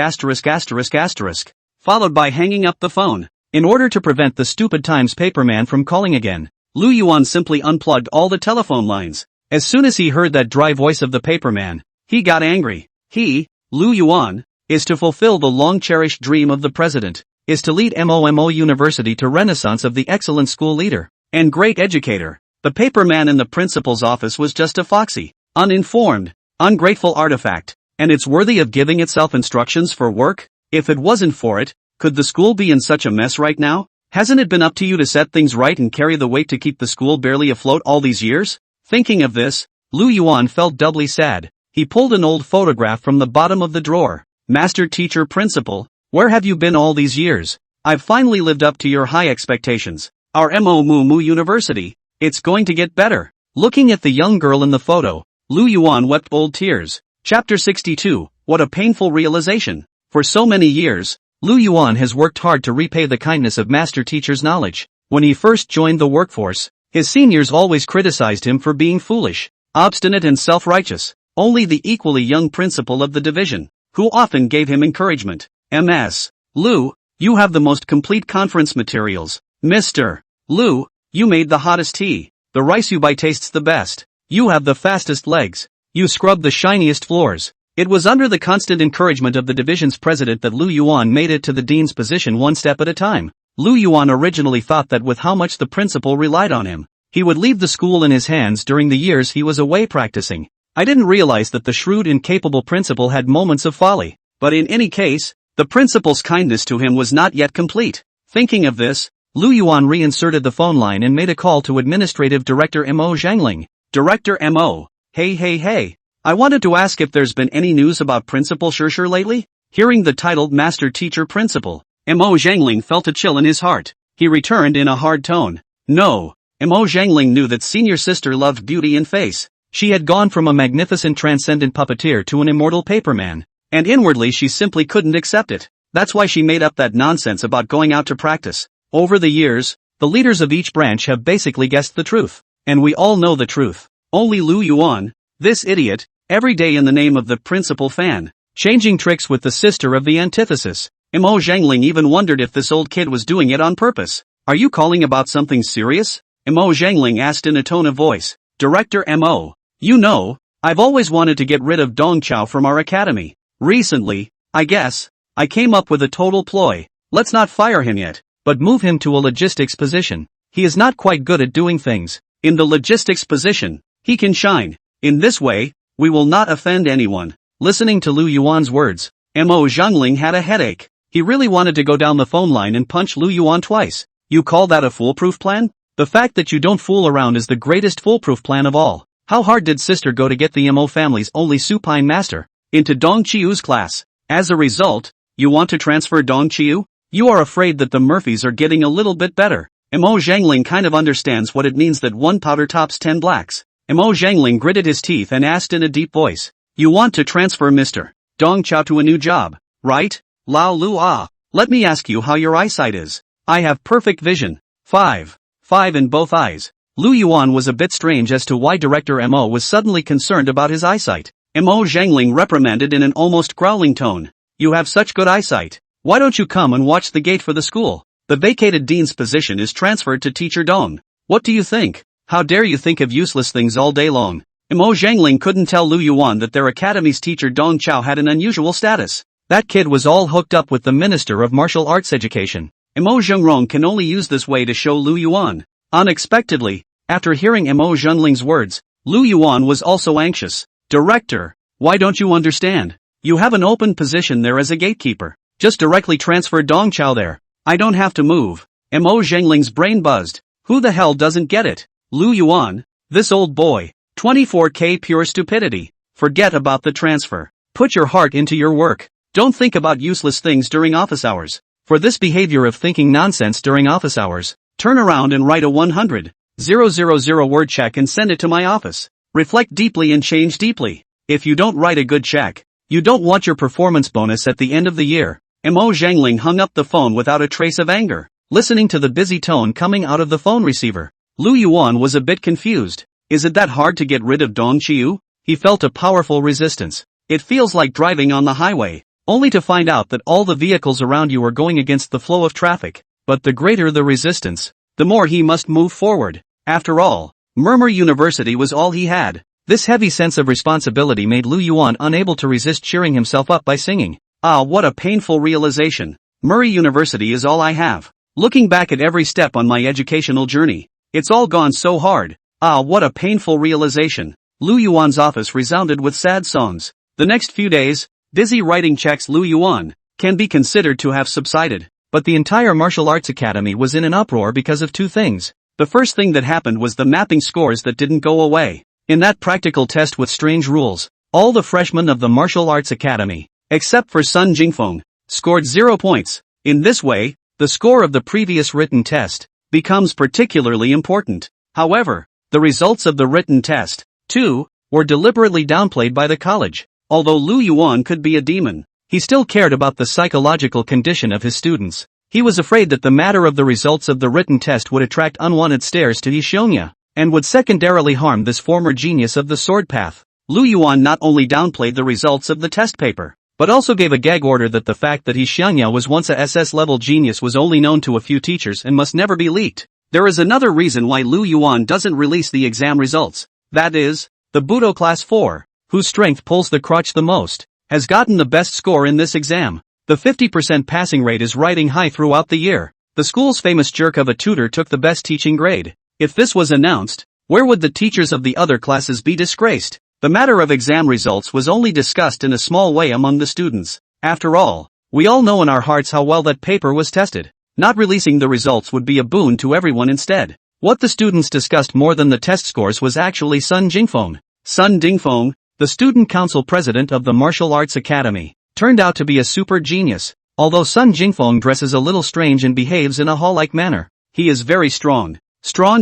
followed by hanging up the phone. In order to prevent the stupid Times paperman from calling again, Lu Yuan simply unplugged all the telephone lines. As soon as he heard that dry voice of the paperman, he got angry. He, Lu Yuan, is to fulfill the long-cherished dream of the president, is to lead Mo University to renaissance of the excellent school leader and great educator. The paperman in the principal's office was just a foxy, uninformed, ungrateful artifact, and it's worthy of giving itself instructions for work? If it wasn't for it, could the school be in such a mess right now? Hasn't it been up to you to set things right and carry the weight to keep the school barely afloat all these years? Thinking of this, Lu Yuan felt doubly sad. He pulled an old photograph from the bottom of the drawer. Master teacher principal, where have you been all these years? I've finally lived up to your high expectations. Our Mo University, it's going to get better. Looking at the young girl in the photo, Lu Yuan wept bold tears. Chapter 62, what a painful realization. For so many years, Lu Yuan has worked hard to repay the kindness of master teacher's knowledge. When he first joined the workforce, his seniors always criticized him for being foolish, obstinate and self-righteous. Only the equally young principal of the division, who often gave him encouragement. Ms. Lu, you have the most complete conference materials. Mr. Lu, you made the hottest tea. The rice you buy tastes the best. You have the fastest legs. You scrub the shiniest floors. It was under the constant encouragement of the division's president that Lu Yuan made it to the dean's position one step at a time. Lu Yuan originally thought that with how much the principal relied on him, he would leave the school in his hands during the years he was away practicing. I didn't realize that the shrewd and capable principal had moments of folly. But in any case, the principal's kindness to him was not yet complete. Thinking of this, Lu Yuan reinserted the phone line and made a call to Administrative Director Mo Zhangling. Director Mo, hey. I wanted to ask if there's been any news about Principal Shishir lately? Hearing the titled Master Teacher Principal, Mo Zhangling felt a chill in his heart. He returned in a hard tone. No. Mo Zhangling knew that senior sister loved beauty in face. She had gone from a magnificent transcendent puppeteer to an immortal paperman, and inwardly she simply couldn't accept it. That's why she made up that nonsense about going out to practice. Over the years, the leaders of each branch have basically guessed the truth. And we all know the truth. Only Lu Yuan, this idiot, every day in the name of the principal fan, changing tricks with the sister of the antithesis. Mo Zhangling even wondered if this old kid was doing it on purpose. Are you calling about something serious? Mo Zhangling asked in a tone of voice. Director Mo, you know, I've always wanted to get rid of Dong Chao from our academy. Recently, I guess, I came up with a total ploy. Let's not fire him yet, but move him to a logistics position. He is not quite good at doing things. In the logistics position, he can shine. In this way, we will not offend anyone. Listening to Lu Yuan's words, Mo Zhangling had a headache. He really wanted to go down the phone line and punch Lu Yuan twice. You call that a foolproof plan? The fact that you don't fool around is the greatest foolproof plan of all. How hard did sister go to get the Mo family's only supine master into Dong Qiu's class? As a result, you want to transfer Dong Qiu? You are afraid that the Murphys are getting a little bit better. Mo Zhangling kind of understands what it means that one powder tops 10 blacks. Mo Zhangling gritted his teeth and asked in a deep voice. You want to transfer Mr. Dong Chao to a new job, right? Lao Lu Ah. Let me ask you how your eyesight is. I have perfect vision. 5 in both eyes. Lu Yuan was a bit strange as to why Director Mo was suddenly concerned about his eyesight. Mo Zhangling reprimanded in an almost growling tone. You have such good eyesight. Why don't you come and watch the gate for the school? The vacated dean's position is transferred to teacher Dong. What do you think? How dare you think of useless things all day long? Mo Zhangling couldn't tell Lu Yuan that their academy's teacher Dong Chao had an unusual status. That kid was all hooked up with the Minister of Martial Arts Education. Mo Zhengrong can only use this way to show Lu Yuan. Unexpectedly, after hearing Mo Zhengling's words, Lu Yuan was also anxious. Director, why don't you understand? You have an open position there as a gatekeeper. Just directly transfer Dong Chao there. I don't have to move. Mo Zhengling's brain buzzed. Who the hell doesn't get it? Lu Yuan? This old boy. 24K pure stupidity. Forget about the transfer. Put your heart into your work. Don't think about useless things during office hours. For this behavior of thinking nonsense during office hours, turn around and write a 100,000 word check and send it to my office. Reflect deeply and change deeply. If you don't write a good check, you don't want your performance bonus at the end of the year. Mo Zhengling hung up the phone without a trace of anger, listening to the busy tone coming out of the phone receiver. Lu Yuan was a bit confused. Is it that hard to get rid of Dong Qiu? He felt a powerful resistance. It feels like driving on the highway, only to find out that all the vehicles around you are going against the flow of traffic. But the greater the resistance, the more he must move forward. After all, Murmur University was all he had. This heavy sense of responsibility made Lu Yuan unable to resist cheering himself up by singing. Ah, what a painful realization. Murray University is all I have. Looking back at every step on my educational journey, it's all gone so hard. Ah, what a painful realization. Lu Yuan's office resounded with sad songs. The next few days, busy writing checks Lu Yuan can be considered to have subsided. But the entire martial arts academy was in an uproar because of two things. The first thing that happened was the mapping scores that didn't go away. In that practical test with strange rules, all the freshmen of the martial arts academy, except for Sun Jingfeng, scored 0 points. In this way, the score of the previous written test becomes particularly important. However, the results of the written test, too, were deliberately downplayed by the college. Although Lu Yuan could be a demon, he still cared about the psychological condition of his students. He was afraid that the matter of the results of the written test would attract unwanted stares to Yixionya, and would secondarily harm this former genius of the sword path. Lu Yuan not only downplayed the results of the test paper, but also gave a gag order that the fact that Yixionya was once a SS-level genius was only known to a few teachers and must never be leaked. There is another reason why Lu Yuan doesn't release the exam results. That is, the Budo Class 4, whose strength pulls the crotch the most, has gotten the best score in this exam. The 50% passing rate is riding high throughout the year. The school's famous jerk of a tutor took the best teaching grade. If this was announced, where would the teachers of the other classes be disgraced? The matter of exam results was only discussed in a small way among the students. After all, we all know in our hearts how well that paper was tested. Not releasing the results would be a boon to everyone instead. What the students discussed more than the test scores was actually Sun Jingfeng. Sun Dingfeng, the student council president of the Martial Arts Academy, turned out to be a super genius. Although Sun Jingfeng dresses a little strange and behaves in a hall-like manner, he is very strong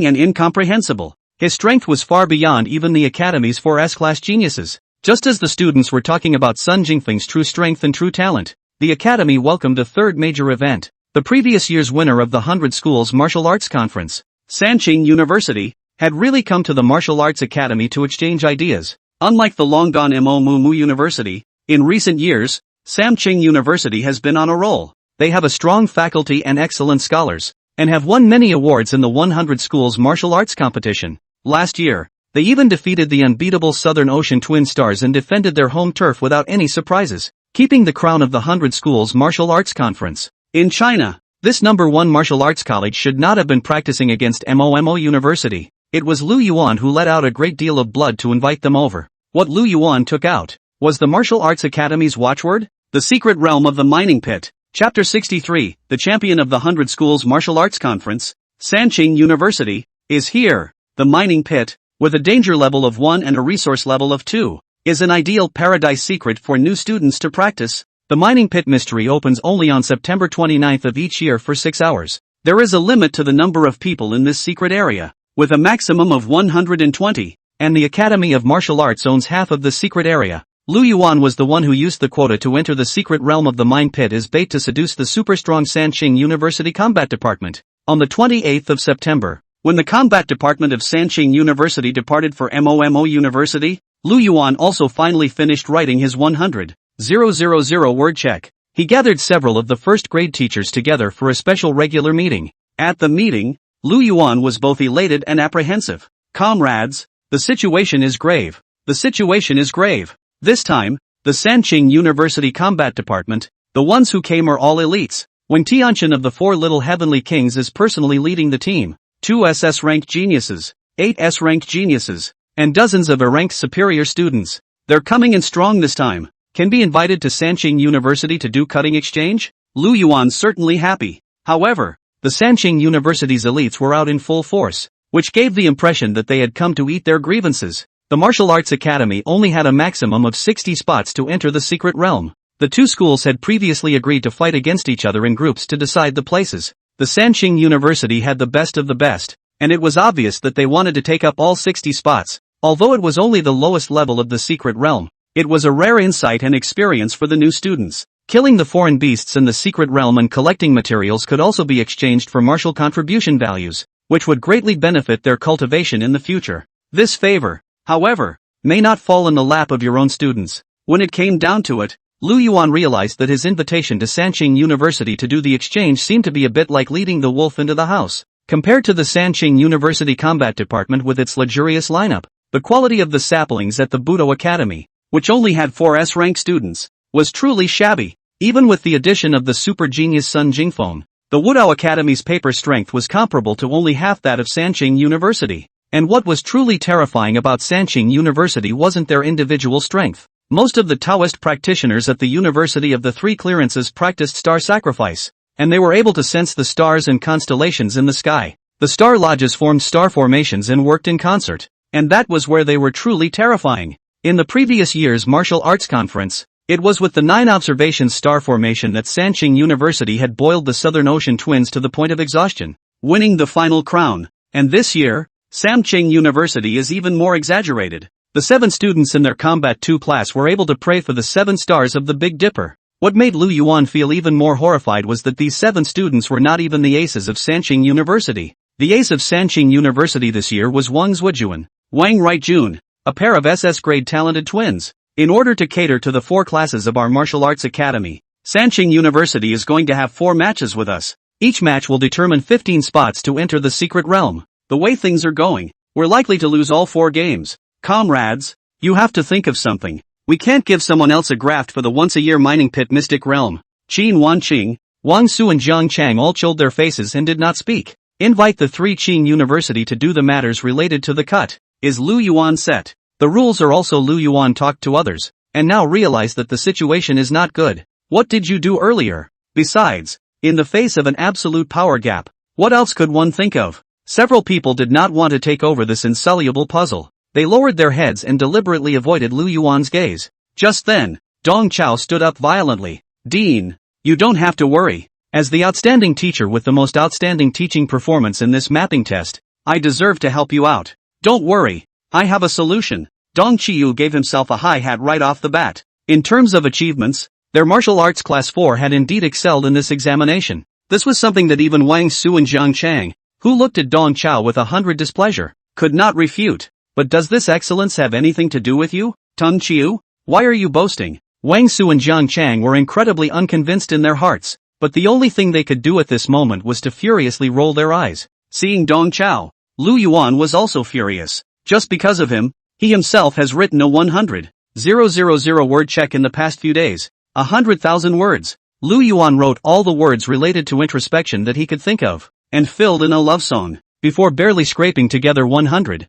and incomprehensible. His strength was far beyond even the Academy's 4S-class geniuses. Just as the students were talking about Sun Jingfeng's true strength and true talent, the Academy welcomed a third major event. The previous year's winner of the 100 Schools Martial Arts Conference, Sanqing University, had really come to the Martial Arts Academy to exchange ideas. Unlike the long-gone Mo Mu University, in recent years, Sanqing University has been on a roll. They have a strong faculty and excellent scholars, and have won many awards in the 100 Schools Martial Arts Competition. Last year, they even defeated the unbeatable Southern Ocean Twin Stars and defended their home turf without any surprises, keeping the crown of the 100 Schools Martial Arts Conference. In China, this #1 martial arts college should not have been practicing against Mo University. It was Lu Yuan who let out a great deal of blood to invite them over. What Lu Yuan took out was the Martial Arts Academy's watchword, the secret realm of the mining pit. Chapter 63, the champion of the 100 Schools Martial Arts Conference, Sanqing University, is here. The mining pit, with a danger level of 1 and a resource level of 2, is an ideal paradise secret for new students to practice. The mining pit mystery opens only on September 29th of each year for 6 hours. There is a limit to the number of people in this secret area, with a maximum of 120, and the Academy of Martial Arts owns half of the secret area. Lu Yuan was the one who used the quota to enter the secret realm of the mine pit as bait to seduce the super-strong Sanqing University Combat Department. On the 28th of September, when the Combat Department of Sanqing University departed for Mo University, Lu Yuan also finally finished writing his 100,000 word check. He gathered several of the first-grade teachers together for a special regular meeting. At the meeting, Lu Yuan was both elated and apprehensive. Comrades, the situation is grave. The situation is grave. This time, the Sanqing University Combat Department, the ones who came are all elites. Wang Tianqian of the 4 Little Heavenly Kings is personally leading the team. 2 SS-ranked geniuses, 8 S-ranked geniuses, and dozens of A-ranked superior students. They're coming in strong this time. can be invited to Sanqing University to do cutting exchange? Lu Yuan's certainly happy. However, the Sanqing University's elites were out in full force, which gave the impression that they had come to eat their grievances. The Martial Arts Academy only had a maximum of 60 spots to enter the secret realm. The two schools had previously agreed to fight against each other in groups to decide the places. The Sanqing University had the best of the best, and it was obvious that they wanted to take up all 60 spots. Although it was only the lowest level of the secret realm, it was a rare insight and experience for the new students. Killing the foreign beasts in the secret realm and collecting materials could also be exchanged for martial contribution values, which would greatly benefit their cultivation in the future. This favor, however, may not fall in the lap of your own students. When it came down to it, Lu Yuan realized that his invitation to Sanqing University to do the exchange seemed to be a bit like leading the wolf into the house. Compared to the Sanqing University Combat Department with its luxurious lineup, the quality of the saplings at the Budo Academy, which only had 4 S-rank students, was truly shabby. Even with the addition of the super genius Sun Jingfeng, the Wudao Academy's paper strength was comparable to only half that of Sanqing University. And what was truly terrifying about Sanqing University wasn't their individual strength. Most of the Taoist practitioners at the University of the Three Clearances practiced star sacrifice, and they were able to sense the stars and constellations in the sky. The star lodges formed star formations and worked in concert, and that was where they were truly terrifying. In the previous year's martial arts conference, it was with the 9 observations star formation that Sanqing University had boiled the Southern Ocean twins to the point of exhaustion, winning the final crown. And this year, Sanqing University is even more exaggerated. The 7 students in their Combat 2 class were able to pray for the 7 stars of the Big Dipper. What made Lu Yuan feel even more horrified was that these 7 students were not even the aces of Sanqing University. The ace of Sanqing University this year was Wang Zuojun, Wang Ruijun, a pair of SS-grade talented twins. In order to cater to the 4 classes of our martial arts academy, Sanqing University is going to have 4 matches with us. Each match will determine 15 spots to enter the secret realm. The way things are going, we're likely to lose all 4 games. Comrades, you have to think of something. We can't give someone else a graft for the once-a-year mining pit mystic realm. Qin Wanqing, Wang Su and Jiang Chang all chilled their faces and did not speak. Invite the 3 Qing University to do the matters related to the cut. Is Lu Yuan set? The rules are also Lu Yuan talked to others, and now realize that the situation is not good. What did you do earlier? Besides, in the face of an absolute power gap, what else could one think of? Several people did not want to take over this insoluble puzzle. They lowered their heads and deliberately avoided Lu Yuan's gaze. Just then, Dong Chao stood up violently. Dean, you don't have to worry. As the outstanding teacher with the most outstanding teaching performance in this mapping test, I deserve to help you out. Don't worry, I have a solution. Dong Qiyu gave himself a high hat right off the bat. In terms of achievements, their martial arts class 4 had indeed excelled in this examination. This was something that even Wang Su and Jiang Chang, who looked at Dong Chao with 100 displeasure, could not refute. But does this excellence have anything to do with you, Tun Qiu? Why are you boasting? Wang Su and Jiang Chang were incredibly unconvinced in their hearts, but the only thing they could do at this moment was to furiously roll their eyes. Seeing Dong Chao, Lu Yuan was also furious. Just because of him, he himself has written a 100,000 word check in the past few days. 100,000 words. Lu Yuan wrote all the words related to introspection that he could think of, and filled in a love song, before barely scraping together 100,000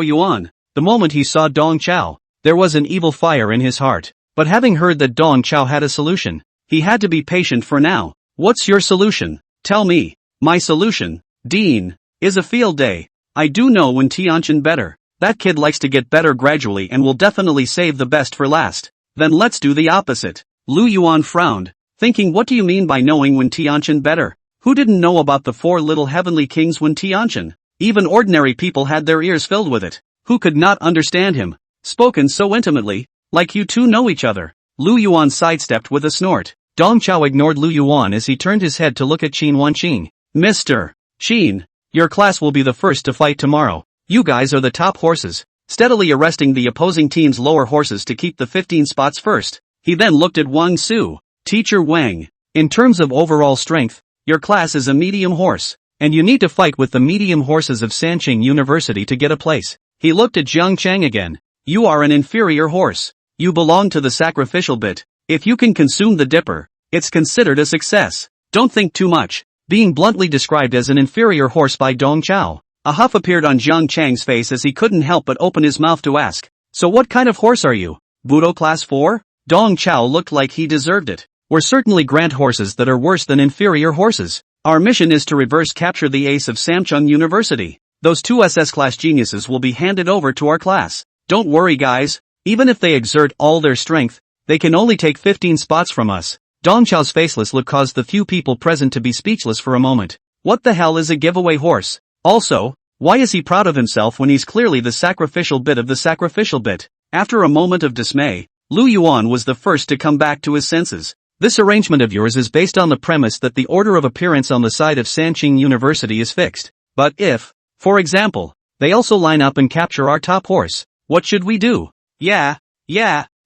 yuan. The moment he saw Dong Chao, there was an evil fire in his heart. But having heard that Dong Chao had a solution, he had to be patient for now. What's your solution? Tell me. My solution, Dean, is a field day. I do know Wen Tianqian better. That kid likes to get better gradually and will definitely save the best for last. Then let's do the opposite. Lu Yuan frowned, thinking, what do you mean by knowing Wen Tianqian better? Who didn't know about the 4 little heavenly kings Wen Tianqian? Even ordinary people had their ears filled with it. Who could not understand him? Spoken so intimately, like you two know each other. Lu Yuan sidestepped with a snort. Dong Chao ignored Lu Yuan as he turned his head to look at Qin Wanqing. Mr. Qin, your class will be the first to fight tomorrow. You guys are the top horses, steadily arresting the opposing team's lower horses to keep the 15 spots first. He then looked at Wang Su. Teacher Wang, in terms of overall strength, your class is a medium horse, and you need to fight with the medium horses of Sanqing University to get a place. He looked at Jiang Chang again. You are an inferior horse. You belong to the sacrificial bit. If you can consume the dipper, it's considered a success. Don't think too much. Being bluntly described as an inferior horse by Dong Chao, a huff appeared on Jiang Chang's face as he couldn't help but open his mouth to ask, so what kind of horse are you? Budo Class 4? Dong Chao looked like he deserved it. We're certainly grand horses that are worse than inferior horses. Our mission is to reverse capture the ace of Samchung University. Those two SS class geniuses will be handed over to our class. Don't worry guys, even if they exert all their strength, they can only take 15 spots from us. Dong Chao's faceless look caused the few people present to be speechless for a moment. What the hell is a giveaway horse? Also, why is he proud of himself when he's clearly the sacrificial bit of the sacrificial bit? After a moment of dismay, Lu Yuan was the first to come back to his senses. This arrangement of yours is based on the premise that the order of appearance on the side of Sanqing University is fixed. But if, for example, they also line up and capture our top horse, what should we do? Yeah,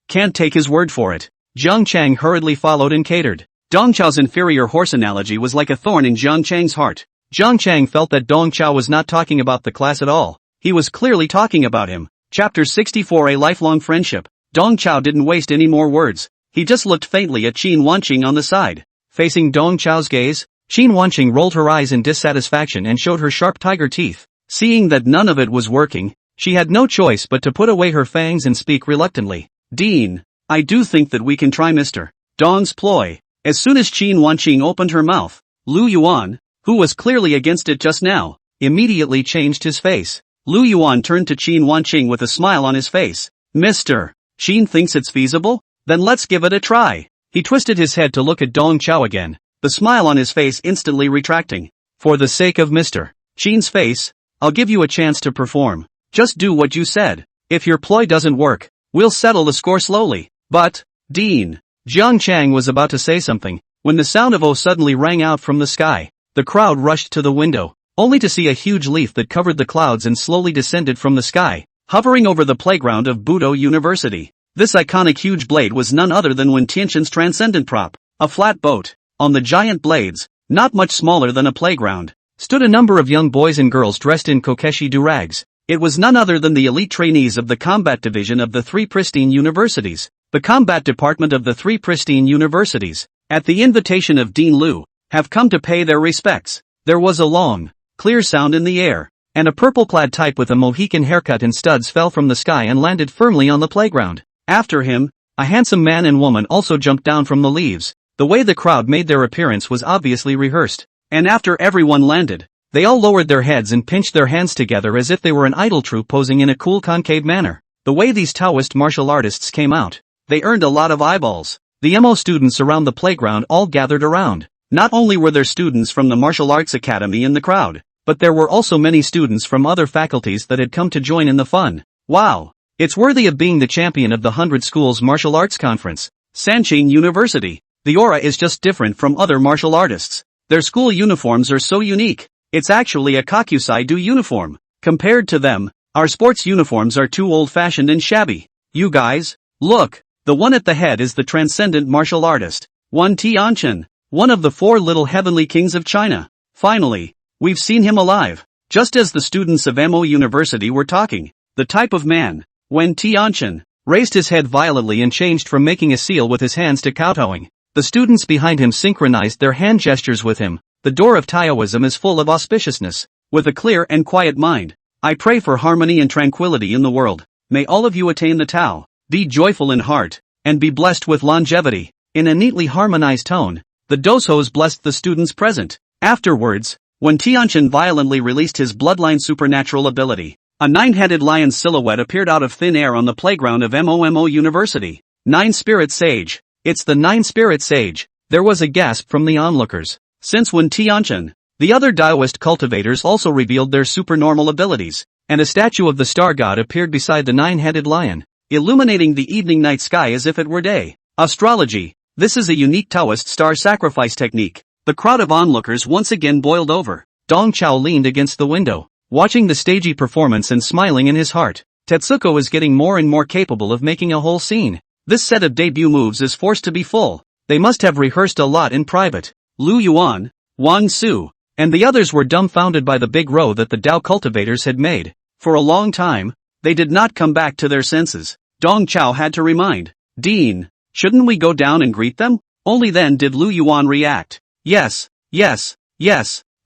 can't take his word for it. Jiang Chang hurriedly followed and catered. Dong Chao's inferior horse analogy was like a thorn in Jiang Chang's heart. Jiang Chang felt that Dong Chao was not talking about the class at all. He was clearly talking about him. Chapter 64 A Lifelong Friendship. Dong Chao didn't waste any more words. He just looked faintly at Qin Wanqing on the side. Facing Dong Chao's gaze, Qin Wanqing rolled her eyes in dissatisfaction and showed her sharp tiger teeth. Seeing that none of it was working, she had no choice but to put away her fangs and speak reluctantly. Dean, I do think that we can try Mr. Dong's ploy. As soon as Qin Wanqing opened her mouth, Lu Yuan, who was clearly against it just now, immediately changed his face. Lu Yuan turned to Qin Wanqing with a smile on his face. Mr. Qin thinks it's feasible? Then let's give it a try. He twisted his head to look at Dong Chao again, the smile on his face instantly retracting. For the sake of Mr. Qin's face, I'll give you a chance to perform. Just do what you said. If your ploy doesn't work, we'll settle the score slowly. But, Dean. Jiang Chang was about to say something, when the sound of "oh" suddenly rang out from the sky. The crowd rushed to the window, only to see a huge leaf that covered the clouds and slowly descended from the sky, hovering over the playground of Budo University. This iconic huge blade was none other than Wen Tianqian's transcendent prop, a flat boat. On the giant blades, not much smaller than a playground, stood a number of young boys and girls dressed in kokeshi durags. It was none other than the elite trainees of the combat division of the three pristine universities, the combat department of the three pristine universities, at the invitation of Dean Liu, have come to pay their respects. There was a long, clear sound in the air, and a purple-clad type with a Mohican haircut and studs fell from the sky and landed firmly on the playground. After him, a handsome man and woman also jumped down from the leaves. The way the crowd made their appearance was obviously rehearsed, and after everyone landed, they all lowered their heads and pinched their hands together as if they were an idol troupe posing in a cool concave manner. The way these Taoist martial artists came out, they earned a lot of eyeballs. The MO students around the playground all gathered around. Not only were there students from the Martial Arts Academy in the crowd, but there were also many students from other faculties that had come to join in the fun. Wow! It's worthy of being the champion of the 100 Schools Martial Arts Conference. Sanqing University. The aura is just different from other martial artists. Their school uniforms are so unique. It's actually a Kakusai-do uniform. Compared to them, our sports uniforms are too old-fashioned and shabby. You guys, look, the one at the head is the transcendent martial artist, Wen Tianqian, one of the four little heavenly kings of China. Finally, we've seen him alive. Just as the students of MO University were talking, the type of man, Wen Tianqian, raised his head violently and changed from making a seal with his hands to kowtowing. The students behind him synchronized their hand gestures with him. The door of Taoism is full of auspiciousness. With a clear and quiet mind, I pray for harmony and tranquility in the world. May all of you attain the Tao, be joyful in heart, and be blessed with longevity. In a neatly harmonized tone, the doshos blessed the students present. Afterwards, when Tianqian violently released his bloodline supernatural ability, a nine-headed lion's silhouette appeared out of thin air on the playground of MOMO University. Nine-Spirit Sage. It's the Nine-Spirit Sage. There was a gasp from the onlookers. Since when Tianqian, the other Daoist cultivators also revealed their supernormal abilities, and a statue of the star god appeared beside the nine-headed lion, illuminating the evening night sky as if it were day. Astrology. This is a unique Taoist star sacrifice technique. The crowd of onlookers once again boiled over. Dong Chao leaned against the window, watching the stagey performance and smiling in his heart. Tetsuko is getting more and more capable of making a whole scene. This set of debut moves is forced to be full. They must have rehearsed a lot in private. Lu Yuan, Wang Su, and the others were dumbfounded by the big row that the Dao cultivators had made. For a long time, they did not come back to their senses. Dong Chao had to remind Dean, shouldn't we go down and greet them? Only then did Lu Yuan react. Yes,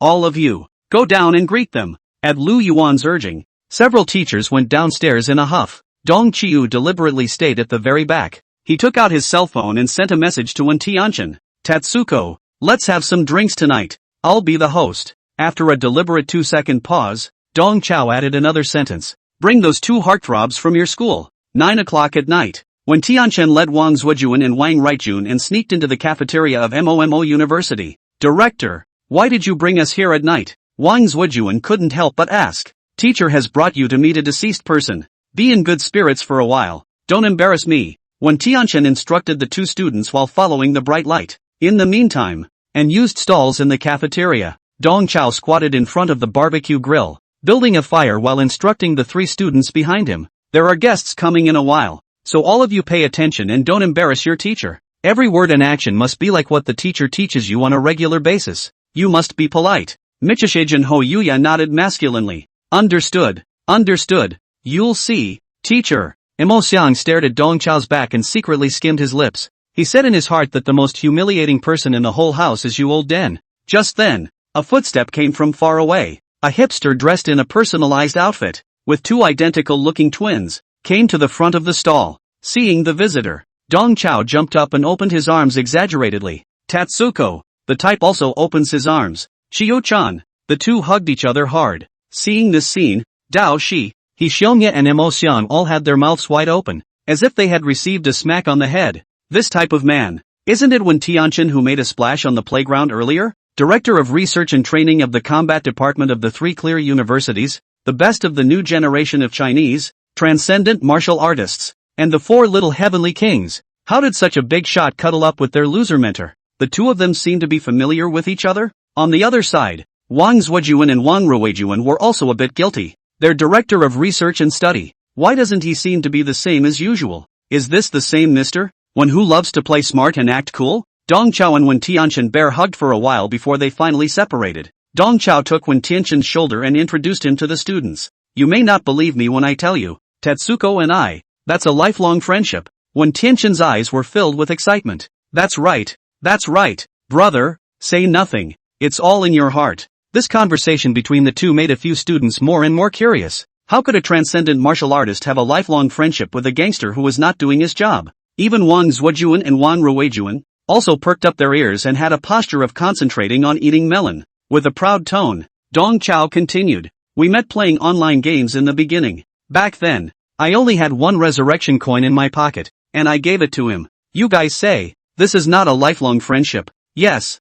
all of you, go down and greet them. At Lu Yuan's urging, several teachers went downstairs in a huff. Dong Qiu deliberately stayed at the very back. He took out his cell phone and sent a message to Wen Tianchen. Tatsuko, let's have some drinks tonight. I'll be the host. After a deliberate 2-second pause, Dong Chao added another sentence. Bring those two heartthrobs from your school. 9 o'clock at night. When Tianchen led Wang Zuojun and Wang Ruijun and sneaked into the cafeteria of MOMO University. Director, why did you bring us here at night? Wang Zuojun couldn't help but ask. Teacher has brought you to meet a deceased person. Be in good spirits for a while. Don't embarrass me. When Tianchen instructed the two students while following the bright light. In the meantime, and used stalls in the cafeteria, Dong Chao squatted in front of the barbecue grill, building a fire while instructing the three students behind him. There are guests coming in a while, so all of you pay attention and don't embarrass your teacher. Every word and action must be like what the teacher teaches you on a regular basis. You must be polite. Michishijin Ho Yuya nodded masculinely. Understood. Understood. You'll see, teacher. Imo Xiang stared at Dong Chao's back and secretly skimmed his lips. He said in his heart that the most humiliating person in the whole house is you, old Den. Just then, a footstep came from far away. A hipster dressed in a personalized outfit, with two identical-looking twins, came to the front of the stall. Seeing the visitor, Dong Chao jumped up and opened his arms exaggeratedly. Tatsuko, the type also opens his arms. Shio-chan, the two hugged each other hard. Seeing this scene, Dao Shi, He Xiongya and Imo Xiang all had their mouths wide open, as if they had received a smack on the head. This type of man, isn't it Wen Tianchen who made a splash on the playground earlier? Director of Research and Training of the Combat Department of the Three Clear Universities, the best of the new generation of Chinese, transcendent martial artists, and the four little heavenly kings. How did such a big shot cuddle up with their loser mentor? The two of them seem to be familiar with each other? On the other side, Wang Zuojun and Wang Ruijun were also a bit guilty. Their director of research and study. Why doesn't he seem to be the same as usual? Is this the same Mr. One who loves to play smart and act cool? Dong Chao and Wen Tianchen bear hugged for a while before they finally separated. Dong Chao took Wen Tianchen's shoulder and introduced him to the students. You may not believe me when I tell you, Tatsuko and I, that's a lifelong friendship. Wen Tianchen's eyes were filled with excitement. That's right, brother, say nothing, it's all in your heart. This conversation between the two made a few students more and more curious. How could a transcendent martial artist have a lifelong friendship with a gangster who was not doing his job? Even Wang Zuojun and Wang Ruijun also perked up their ears and had a posture of concentrating on eating melon. With a proud tone, Dong Chao continued. We met playing online games in the beginning. Back then, I only had one resurrection coin in my pocket, and I gave it to him. You guys say, this is not a lifelong friendship. Yes,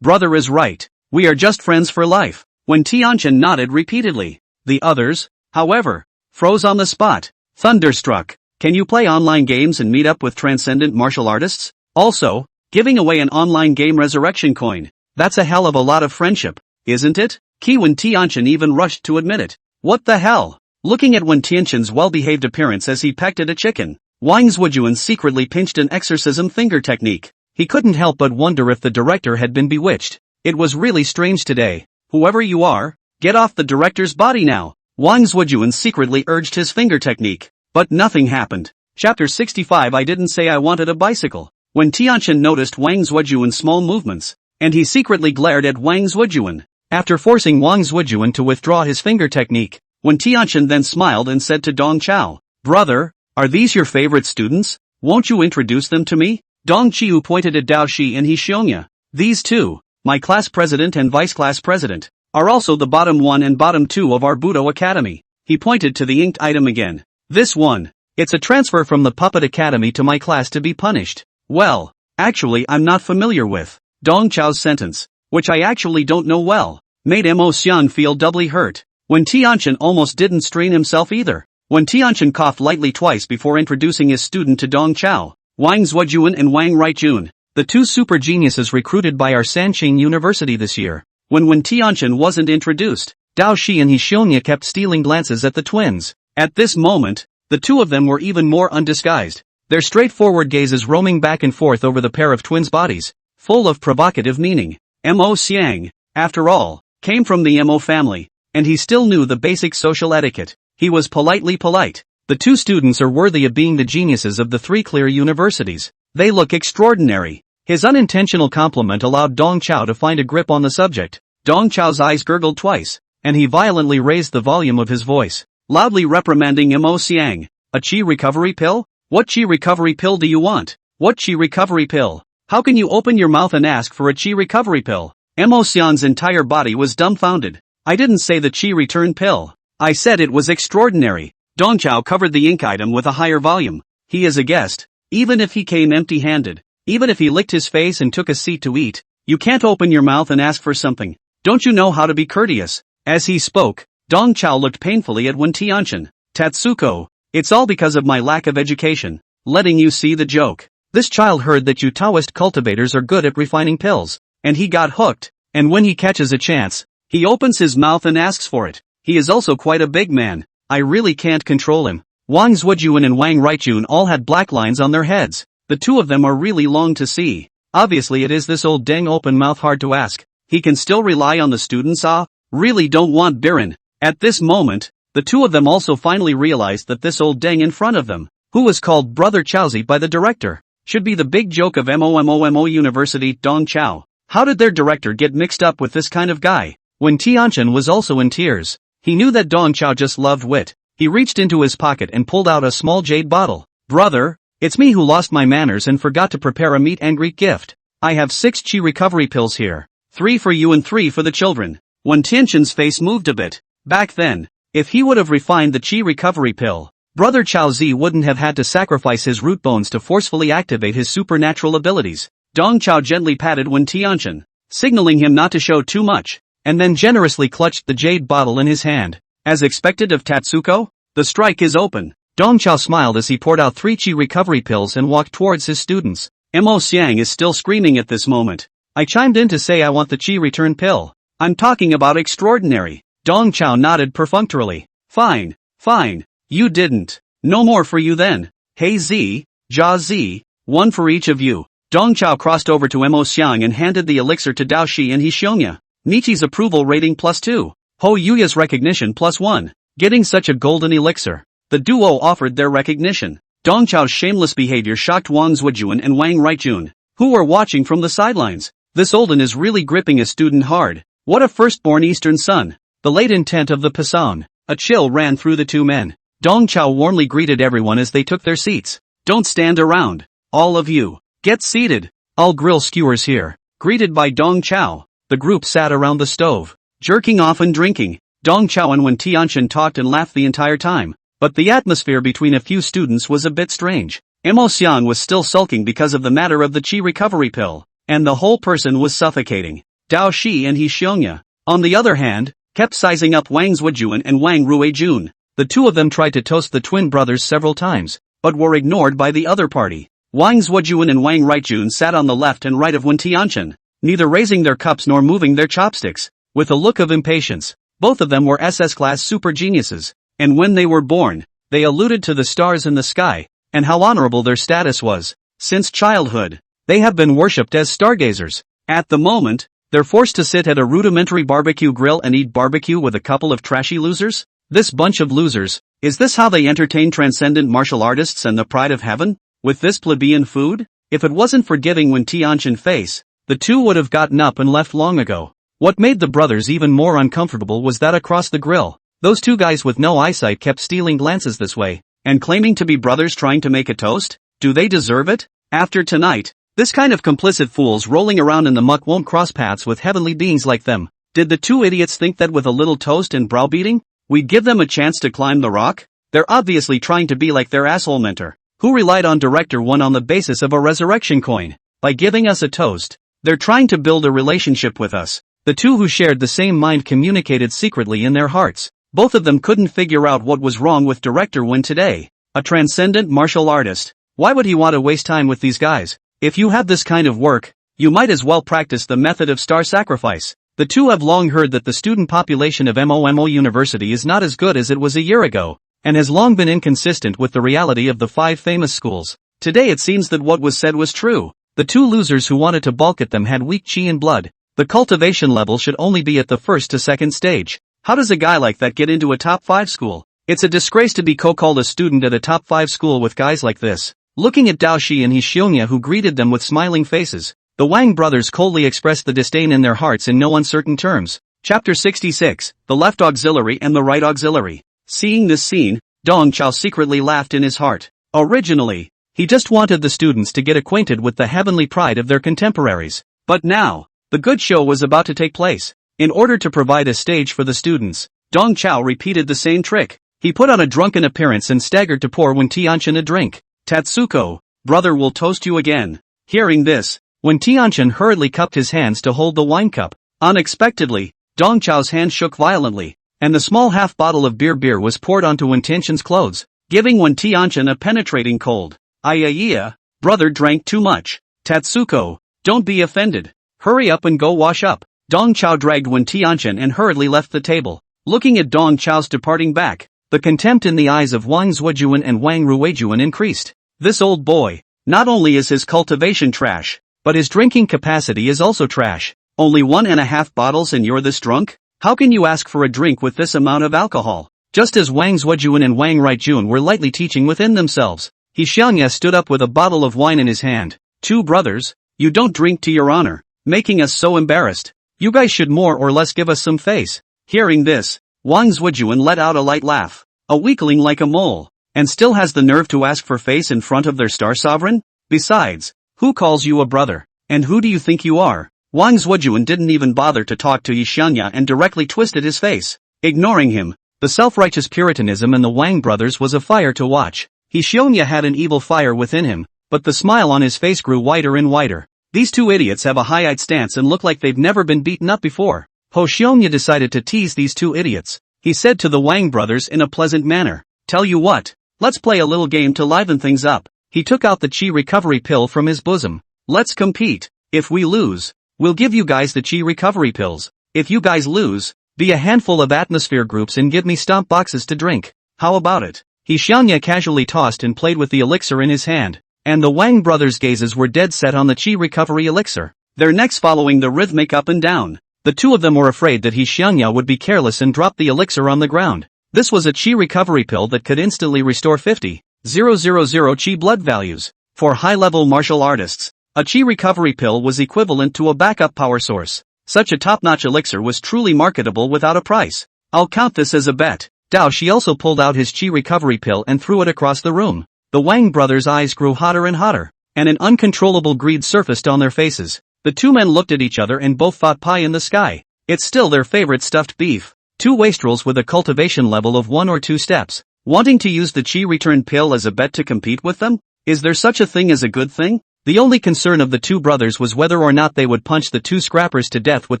brother is right. We are just friends for life. When Tianchen nodded repeatedly, the others, however, froze on the spot. Thunderstruck. Can you play online games and meet up with transcendent martial artists? Also, giving away an online game resurrection coin. That's a hell of a lot of friendship, isn't it? Wen Tianchen even rushed to admit it. What the hell? Looking at Wen Tianchen's well-behaved appearance as he pecked at a chicken, Wang Zuojun secretly pinched an exorcism finger technique. He couldn't help but wonder if the director had been bewitched. It was really strange today. Whoever you are, get off the director's body now. Wang Zuojun secretly urged his finger technique. But nothing happened. Chapter 65 I didn't say I wanted a bicycle. When Tianchen noticed Wang Zuojun's small movements, and he secretly glared at Wang Zuojun. After forcing Wang Zuojun to withdraw his finger technique, When Tianchen then smiled and said to Dong Chao, Brother, are these your favorite students? Won't you introduce them to me? Dong Qiu pointed at Dao Shi and He Xiongya. These two, my class president and vice class president, are also the bottom 1 and bottom 2 of our Budo Academy. He pointed to the inked item again. This one, it's a transfer from the Puppet Academy to my class to be punished. Well, actually I'm not familiar with. Dong Chao's sentence, which I actually don't know well, made Imo Xiang feel doubly hurt. When Tianchen almost didn't strain himself either. When Tianchen coughed lightly twice before introducing his student to Dong Chao, Wang Zuojun and Wang Ruijun, the two super geniuses recruited by our Sanqing University this year. When Tianchen wasn't introduced, Dao Shi and He Xiongya kept stealing glances at the twins. At this moment, the two of them were even more undisguised, their straightforward gazes roaming back and forth over the pair of twins' bodies, full of provocative meaning. Mo Xiang, after all, came from the Mo family, and he still knew the basic social etiquette. He was politely polite. The two students are worthy of being the geniuses of the three clear universities. They look extraordinary. His unintentional compliment allowed Dong Chao to find a grip on the subject. Dong Chao's eyes gurgled twice, and he violently raised the volume of his voice. loudly reprimanding Mo Xiang. A chi recovery pill? What chi recovery pill do you want? What chi recovery pill? How can you open your mouth and ask for a chi recovery pill? Mo Xiang's entire body was dumbfounded. I didn't say the chi return pill. I said it was extraordinary. Dong Chao covered the ink item with a higher volume. He is a guest. Even if he came empty-handed, even if he licked his face and took a seat to eat, you can't open your mouth and ask for something. Don't you know how to be courteous? As he spoke, Dong Chao looked painfully at Wen Tianchen. Tatsuko, it's all because of my lack of education. Letting you see the joke. This child heard that you Taoist cultivators are good at refining pills, and he got hooked, and when he catches a chance, he opens his mouth and asks for it. He is also quite a big man. I really can't control him. Wang Zhuojun and Wang Rigjun all had black lines on their heads. The two of them are really long to see. Obviously it is this old deng open mouth hard to ask. He can still rely on the students really don't want Biren. At this moment, the two of them also finally realized that this old deng in front of them, who was called Brother Chaozi by the director, should be the big joke of MOMOMO University. Dong Chao. How did their director get mixed up with this kind of guy? When Tianchen was also in tears, he knew that Dong Chao just loved wit. He reached into his pocket and pulled out a small jade bottle. Brother, it's me who lost my manners and forgot to prepare a meet and greet gift. I have 6 chi recovery pills here. 3 for you and 3 for the children. When Tianchen's face moved a bit. Back then, if he would have refined the chi recovery pill, Brother Chao Zi wouldn't have had to sacrifice his root bones to forcefully activate his supernatural abilities. Dong Chao gently patted Wen Tianchen, signaling him not to show too much, and then generously clutched the jade bottle in his hand. As expected of Tatsuko, the strike is open. Dong Chao smiled as he poured out 3 chi recovery pills and walked towards his students. Mo Xiang is still screaming at this moment. I chimed in to say I want the chi return pill. I'm talking about extraordinary. Dong Chao nodded perfunctorily. Fine, fine. You didn't. No more for you then. Hey Z, Jia Z, 1 for each of you. Dong Chao crossed over to Mo Xiang and handed the elixir to Dao Shi and Hixionia. Nietzsche's approval rating +2. Ho Yuya's recognition +1. Getting such a golden elixir. The duo offered their recognition. Dong Chao's shameless behavior shocked Wang Zhuojun and Wang Rigjun, who were watching from the sidelines. This Olden is really gripping a student hard. What a firstborn Eastern son. The late intent of the Passon. A chill ran through the two men. Dong Chao warmly greeted everyone as they took their seats. Don't stand around. All of you. Get seated. I'll grill skewers here. Greeted by Dong Chao, the group sat around the stove, jerking off and drinking. Dong Chao and Wen Tianchen talked and laughed the entire time, but the atmosphere between a few students was a bit strange. Mo Xiang was still sulking because of the matter of the chi recovery pill, and the whole person was suffocating. Dao Shi and Hixionia, on the other hand, kept sizing up Wang Zhuojun and Wang Ruijun. The two of them tried to toast the twin brothers several times, but were ignored by the other party. Wang Zhuojun and Wang Rigjun sat on the left and right of Wen Tianchen, neither raising their cups nor moving their chopsticks. With a look of impatience, both of them were SS-class super geniuses, and when they were born, they alluded to the stars in the sky, and how honorable their status was. Since childhood, they have been worshipped as stargazers. At the moment, they're forced to sit at a rudimentary barbecue grill and eat barbecue with a couple of trashy losers? This bunch of losers, is this how they entertain transcendent martial artists and the pride of heaven? With this plebeian food? If it wasn't for giving Wen Tianchen face, the two would have gotten up and left long ago. What made the brothers even more uncomfortable was that across the grill, those two guys with no eyesight kept stealing glances this way, and claiming to be brothers trying to make a toast. Do they deserve it? After tonight, this kind of complicit fools rolling around in the muck won't cross paths with heavenly beings like them. Did the two idiots think that with a little toast and browbeating, we'd give them a chance to climb the rock? They're obviously trying to be like their asshole mentor, who relied on Director 1 on the basis of a resurrection coin. By giving us a toast, they're trying to build a relationship with us. The two who shared the same mind communicated secretly in their hearts. Both of them couldn't figure out what was wrong with Director 1 today. A transcendent martial artist. Why would he want to waste time with these guys? If you have this kind of work, you might as well practice the method of star sacrifice. The two have long heard that the student population of MOMO University is not as good as it was a year ago, and has long been inconsistent with the reality of the 5 famous schools. Today it seems that what was said was true. The two losers who wanted to balk at them had weak chi and blood. The cultivation level should only be at the first to second stage. How does a guy like that get into a top 5 school? It's a disgrace to be called a student at a top 5 school with guys like this. Looking at Dao Shi and Hixionia who greeted them with smiling faces, the Wang brothers coldly expressed the disdain in their hearts in no uncertain terms. Chapter 66, The Left Auxiliary and the Right Auxiliary. Seeing this scene, Dong Chao secretly laughed in his heart. Originally, he just wanted the students to get acquainted with the heavenly pride of their contemporaries. But now, the good show was about to take place. In order to provide a stage for the students, Dong Chao repeated the same trick. He put on a drunken appearance and staggered to pour Wen Tianchen a drink. Tatsuko, brother will toast you again. Hearing this, Wen Tianchen hurriedly cupped his hands to hold the wine cup. Unexpectedly, Dong Chao's hand shook violently, and the small half bottle of beer was poured onto Wen Tianchen's clothes, giving Wen Tianchen a penetrating cold. Iya, brother drank too much. Tatsuko, don't be offended. Hurry up and go wash up. Dong Chao dragged Wen Tianchen and hurriedly left the table. Looking at Dong Chao's departing back, the contempt in the eyes of Wang Zuojuan and Wang Ruijuan increased. This old boy, not only is his cultivation trash, but his drinking capacity is also trash. Only 1.5 bottles and you're this drunk? How can you ask for a drink with this amount of alcohol? Just as Wang Zuojuan and Wang Ruijun were lightly teaching within themselves, He Xiangya stood up with a bottle of wine in his hand. Two brothers, you don't drink to your honor, making us so embarrassed. You guys should more or less give us some face. Hearing this, Wang Zuojuan let out a light laugh. A weakling like a mole, and still has the nerve to ask for face in front of their star sovereign? Besides, who calls you a brother? And who do you think you are? Wang Zuojuan didn't even bother to talk to Yixianya and directly twisted his face. Ignoring him, the self-righteous puritanism in the Wang brothers was a fire to watch. Yixianya had an evil fire within him, but the smile on his face grew wider and wider. These two idiots have a high-eyed stance and look like they've never been beaten up before. Ho Xiongya decided to tease these two idiots. He said to the Wang brothers in a pleasant manner, "Tell you what, let's play a little game to liven things up." He took out the chi recovery pill from his bosom. "Let's compete. If we lose, we'll give you guys the chi recovery pills. If you guys lose, be a handful of atmosphere groups and give me stomp boxes to drink. How about it?" Xiangya casually tossed and played with the elixir in his hand, and the Wang brothers' gazes were dead set on the chi recovery elixir, their necks following the rhythmic up and down. The two of them were afraid that Xiangya would be careless and drop the elixir on the ground. This was a chi recovery pill that could instantly restore 50,000 chi blood values. For high-level martial artists, a chi recovery pill was equivalent to a backup power source. Such a top-notch elixir was truly marketable without a price. "I'll count this as a bet." Dao Shi also pulled out his chi recovery pill and threw it across the room. The Wang brothers' eyes grew hotter and hotter, and an uncontrollable greed surfaced on their faces. The two men looked at each other and both thought pie in the sky. It's still their favorite stuffed beef. Two wastrels with a cultivation level of 1 or 2 steps, wanting to use the chi return pill as a bet to compete with them? Is there such a thing as a good thing? The only concern of the two brothers was whether or not they would punch the two scrappers to death with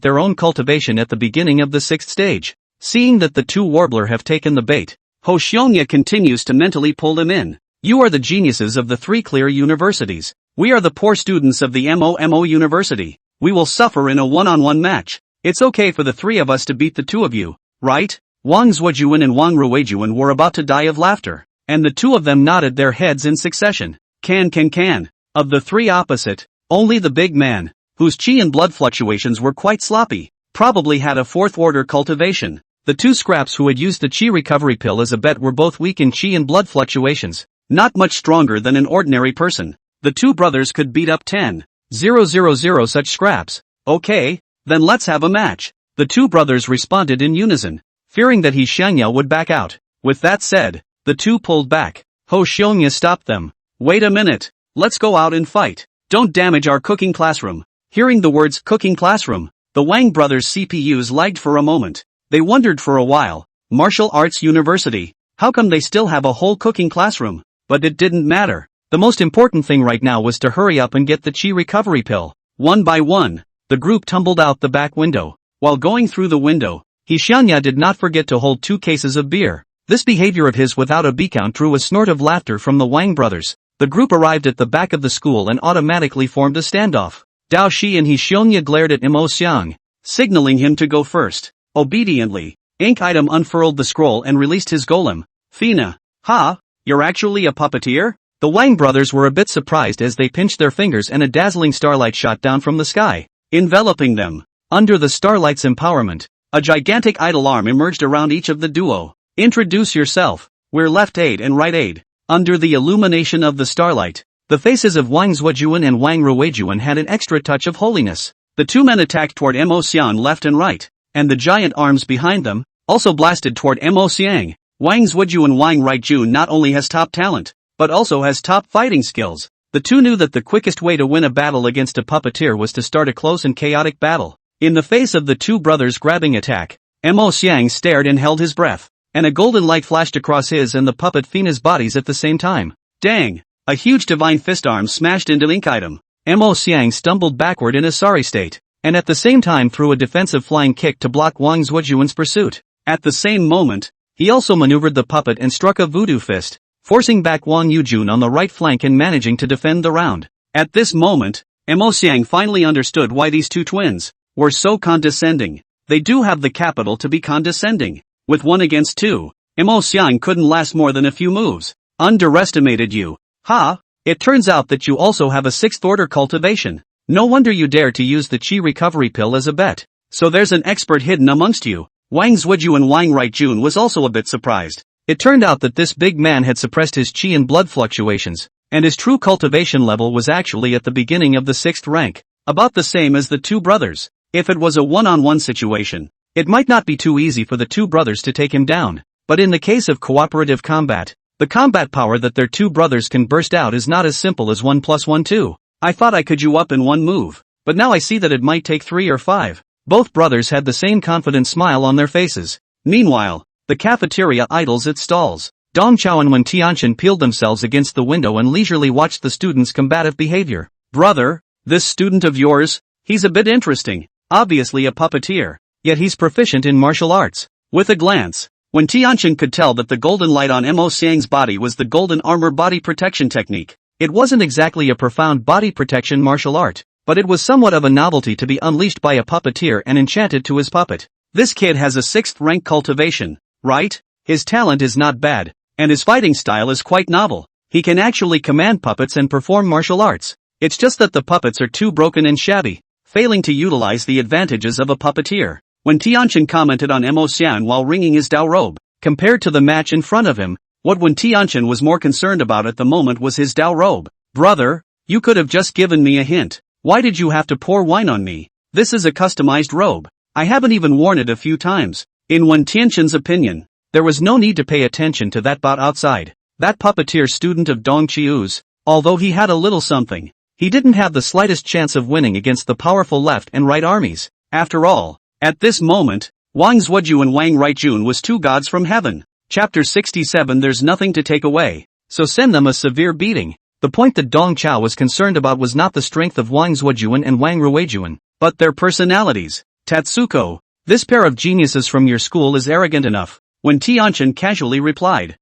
their own cultivation at the beginning of the 6th stage. Seeing that the two warbler have taken the bait, Ho Xiongya continues to mentally pull them in. "You are the geniuses of the 3 clear universities. We are the poor students of the MOMO University. We will suffer in a one-on-one match. It's okay for the 3 of us to beat the 2 of you, right?" Wang Zuojuan and Wang Ruijuan were about to die of laughter, and the two of them nodded their heads in succession. Can. Of the 3 opposite, only the big man, whose chi and blood fluctuations were quite sloppy, probably had a 4th-order cultivation. The 2 scraps who had used the chi recovery pill as a bet were both weak in chi and blood fluctuations, not much stronger than an ordinary person. The 2 brothers could beat up 10,000 such scraps. "Okay, then let's have a match." The 2 brothers responded in unison, fearing that Xiangya would back out. With that said, the 2 pulled back. Ho Xiongya stopped them. "Wait a minute, let's go out and fight. Don't damage our cooking classroom." Hearing the words cooking classroom, the Wang brothers' CPUs lagged for a moment. They wondered for a while, martial arts university, how come they still have a whole cooking classroom? But it didn't matter. The most important thing right now was to hurry up and get the chi recovery pill. One by one, the group tumbled out the back window. While going through the window, Xiangya did not forget to hold 2 cases of beer. This behavior of his without a beacon drew a snort of laughter from the Wang brothers. The group arrived at the back of the school and automatically formed a standoff. Dao Shi and Xiongya glared at Mo Xiang, signaling him to go first. Obediently, Ink Item unfurled the scroll and released his golem. "Fina, ha, you're actually a puppeteer?" The Wang brothers were a bit surprised as they pinched their fingers and a dazzling starlight shot down from the sky, enveloping them. Under the starlight's empowerment, a gigantic idol arm emerged around each of the duo. "Introduce yourself, we're left aid and right aid." Under the illumination of the starlight, the faces of Wang Zuojuan and Wang Ruijuan had an extra touch of holiness. The 2 men attacked toward Mo Xiang left and right, and the giant arms behind them also blasted toward Mo Xiang. Wang Zhuju and Wang Ruijun not only has top talent, but also has top fighting skills. The two knew that the quickest way to win a battle against a puppeteer was to start a close and chaotic battle. In the face of the two brothers' grabbing attack, Mo Xiang stared and held his breath, and a golden light flashed across his and the puppet Fina's bodies at the same time. Dang! A huge divine fist arm smashed into ink item. Mo Xiang stumbled backward in a sorry state, and at the same time threw a defensive flying kick to block Wang Zhujuan's pursuit. At the same moment, he also maneuvered the puppet and struck a voodoo fist, forcing back Wang Yujun on the right flank and managing to defend the round. At this moment, Mo Xiang finally understood why these two twins were so condescending. They do have the capital to be condescending. With 1 against 2, Mo Xiang couldn't last more than a few moves. Underestimated you. Ha! It turns out that you also have a 6th order cultivation. No wonder you dare to use the chi recovery pill as a bet. So there's an expert hidden amongst you. Wang Zhuju and Wang Ruijun was also a bit surprised. It turned out that this big man had suppressed his chi and blood fluctuations, and his true cultivation level was actually at the beginning of the 6th rank, about the same as the two brothers. If it was a one-on-one situation, it might not be too easy for the two brothers to take him down, but in the case of cooperative combat, the combat power that their two brothers can burst out is not as simple as 1 + 1 2. I thought I could you up in one move, but now I see that it might take 3 or 5. Both brothers had the same confident smile on their faces. Meanwhile, the cafeteria idles its stalls. Dong Chao and Wen Tianqian peeled themselves against the window and leisurely watched the students' combative behavior. Brother, this student of yours, he's a bit interesting. Obviously a puppeteer, yet he's proficient in martial arts. With a glance, Wen Tianqian could tell that the golden light on Mo Xiang's body was the golden armor body protection technique. It wasn't exactly a profound body protection martial art, but it was somewhat of a novelty to be unleashed by a puppeteer and enchanted to his puppet. This kid has a 6th rank cultivation, right? His talent is not bad, and his fighting style is quite novel. He can actually command puppets and perform martial arts. It's just that the puppets are too broken and shabby, failing to utilize the advantages of a puppeteer. When Tianqian commented on Mo Xiang while wringing his Dao robe, compared to the match in front of him, what Wen Tianqian was more concerned about at the moment was his Dao robe. Brother, you could have just given me a hint. Why did you have to pour wine on me? This is a customized robe. I haven't even worn it a few times. In Wen Tianqian's opinion, there was no need to pay attention to that bot outside. That puppeteer student of Dong Qiu's, although he had a little something, he didn't have the slightest chance of winning against the powerful left and right armies. After all, at this moment, Wang Zhuju and Wang Ruijun was two gods from heaven. Chapter 67. There's nothing to take away, so send them a severe beating. The point that Dong Chao was concerned about was not the strength of Wang Zhujuan and Wang Ruijun, but their personalities. Tatsuko, this pair of geniuses from your school is arrogant enough. When Tianqian casually replied,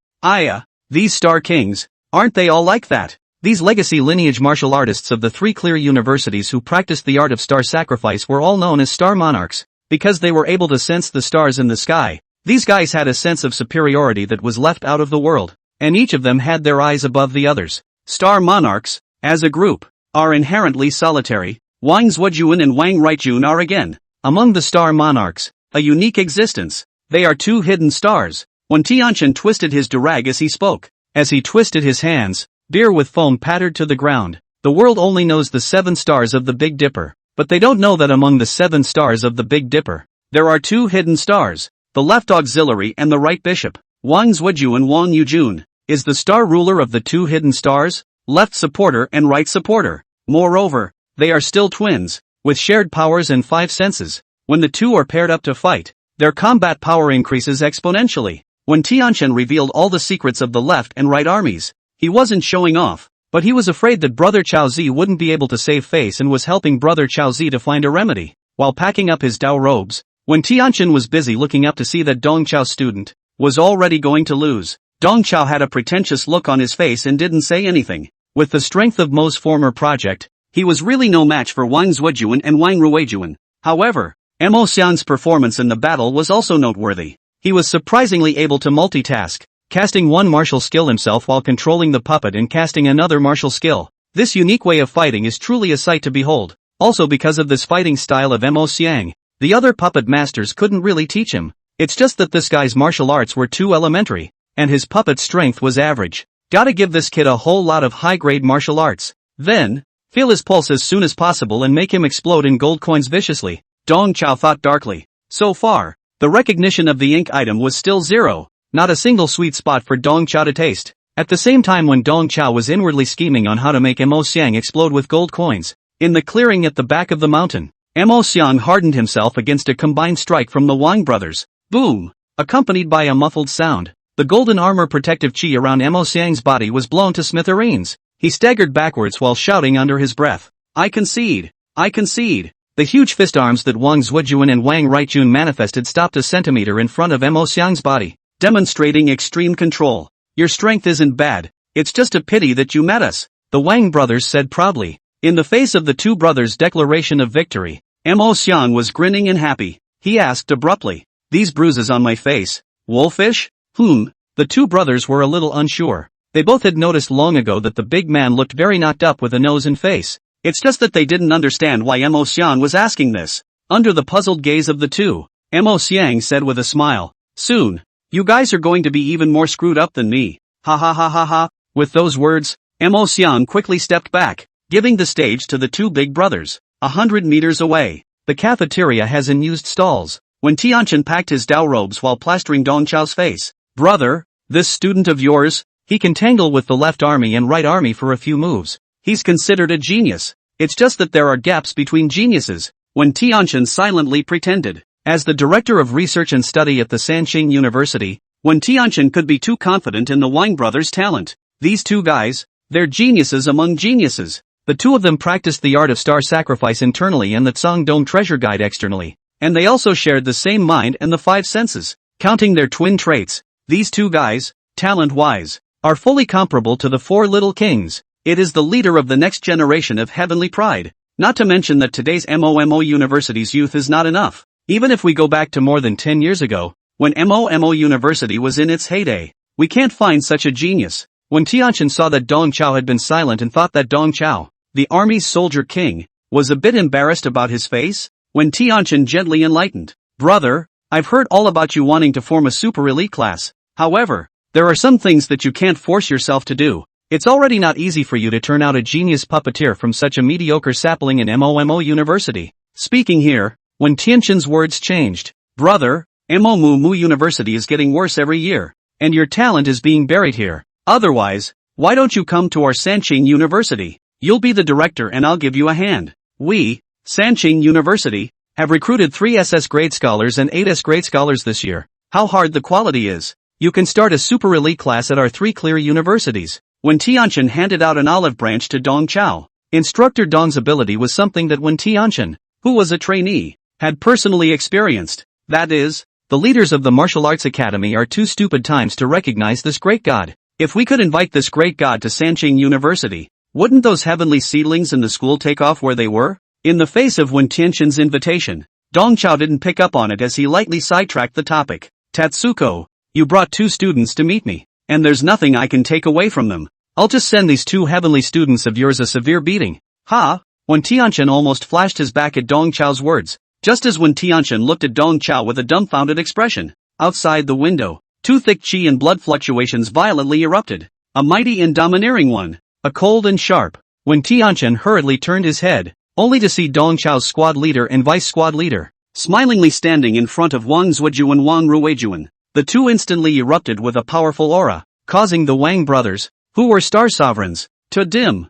these star kings, aren't they all like that? These legacy lineage martial artists of the 3 clear universities who practiced the art of star sacrifice were all known as star monarchs, because they were able to sense the stars in the sky. These guys had a sense of superiority that was left out of the world, and each of them had their eyes above the others. Star monarchs, as a group, are inherently solitary. Wang Zhujuan and Wang Ruijun are again, among the star monarchs, a unique existence. They are 2 hidden stars. When Tianqian twisted his durag as he spoke, as he twisted his hands, beer with foam pattered to the ground. The world only knows the 7 stars of the Big Dipper, but they don't know that among the 7 stars of the Big Dipper, there are 2 hidden stars, the left auxiliary and the right bishop. Wang Zhuju and Wang Yujun is the star ruler of the 2 hidden stars, left supporter and right supporter. Moreover, they are still twins, with shared powers and 5 senses. When the 2 are paired up to fight, their combat power increases exponentially. When Tianqian revealed all the secrets of the left and right armies, he wasn't showing off, but he was afraid that Brother Chaozi wouldn't be able to save face and was helping Brother Chaozi to find a remedy. While packing up his Dao robes, when Tianqian was busy looking up to see that Dong Chao's student was already going to lose, Dong Chao had a pretentious look on his face and didn't say anything. With the strength of Mo's former project, he was really no match for Wang Zhujuan and Wang Ruijun. However, Mo Xiang's performance in the battle was also noteworthy. He was surprisingly able to multitask, casting one martial skill himself while controlling the puppet and casting another martial skill. This unique way of fighting is truly a sight to behold. Also because of this fighting style of Mo Xiang, the other puppet masters couldn't really teach him. It's just that this guy's martial arts were too elementary, and his puppet strength was average. Gotta give this kid a whole lot of high-grade martial arts. Then, feel his pulse as soon as possible and make him explode in gold coins viciously. Dong Chao thought darkly. So far, the recognition of the ink item was still 0. not a single sweet spot for Dong Chao to taste. At the same time when Dong Chao was inwardly scheming on how to make Mo Xiang explode with gold coins, in the clearing at the back of the mountain, Mo Xiang hardened himself against a combined strike from the Wang brothers. Boom! Accompanied by a muffled sound, the golden armor protective chi around Mo Xiang's body was blown to smithereens. He staggered backwards while shouting under his breath, "I concede! I concede!" The huge fist arms that Wang Zuojuan and Wang Ruijun manifested stopped a centimeter in front of Mo Xiang's body, demonstrating extreme control. "Your strength isn't bad, it's just a pity that you met us," the Wang brothers said proudly. In the face of the two brothers' declaration of victory, Mo Xiang was grinning and happy. He asked abruptly, "These bruises on my face, wolfish?" The two brothers were a little unsure. They both had noticed long ago that the big man looked very knocked up with a nose and face. It's just that they didn't understand why Mo Xiang was asking this. Under the puzzled gaze of the two, Mo Xiang said with a smile, "Soon, you guys are going to be even more screwed up than me. Ha ha ha ha ha." With those words, Mo Xiang quickly stepped back, giving the stage to the two big brothers. 100 meters away, the cafeteria has unused stalls. When Tianchen packed his Dao robes while plastering Dong Chao's face, "Brother, this student of yours, he can tangle with the left army and right army for a few moves. He's considered a genius. It's just that there are gaps between geniuses." When Tianchen silently pretended, as the director of research and study at the Sanqing University, when Tianchen could be too confident in the Wang brothers' talent. These two guys, they're geniuses among geniuses. The two of them practiced the art of star sacrifice internally and the Cangdong treasure guide externally. And they also shared the same mind and the five senses. Counting their twin traits, these two guys, talent-wise, are fully comparable to the four little kings. It is the leader of the next generation of heavenly pride. Not to mention that today's MOMO University's youth is not enough. Even if we go back to more than 10 years ago, when MOMO University was in its heyday, we can't find such a genius. When Tianchen saw that Dong Chao had been silent and thought that Dong Chao, the army's soldier king, was a bit embarrassed about his face, when Tianchen gently enlightened, "Brother, I've heard all about you wanting to form a super elite class. However, there are some things that you can't force yourself to do. It's already not easy for you to turn out a genius puppeteer from such a mediocre sapling in MOMO University." Speaking here, when Tianchen's words changed, "Brother, MOMO University is getting worse every year, and your talent is being buried here. Otherwise, why don't you come to our Sanqing University? You'll be the director and I'll give you a hand. We, Sanqing University, have recruited 3 SS grade scholars and 8 S grade scholars this year. How hard the quality is. You can start a super elite class at our 3 clear universities." When Tianchen handed out an olive branch to Dong Chao, Instructor Dong's ability was something that when Tianchen, who was a trainee, had personally experienced. That is, the leaders of the martial arts academy are too stupid times to recognize this great god. If we could invite this great god to Sanqing University, wouldn't those heavenly seedlings in the school take off where they were? In the face of Wen Tianchen's invitation, Dong Chao didn't pick up on it as he lightly sidetracked the topic. "Tatsuko, you brought 2 students to meet me, and there's nothing I can take away from them. I'll just send these 2 heavenly students of yours a severe beating." "Ha!" When Tianchen almost flashed his back at Dong Chao's words, just as when Tianchen looked at Dong Chao with a dumbfounded expression. Outside the window, 2 thick chi and blood fluctuations violently erupted. A mighty and domineering one, a cold and sharp. When Tianchen hurriedly turned his head, only to see Dong Chao's squad leader and vice squad leader, smilingly standing in front of Wang Zuojuan and Wang Ruijun. The two instantly erupted with a powerful aura, causing the Wang brothers, who were star sovereigns, to dim.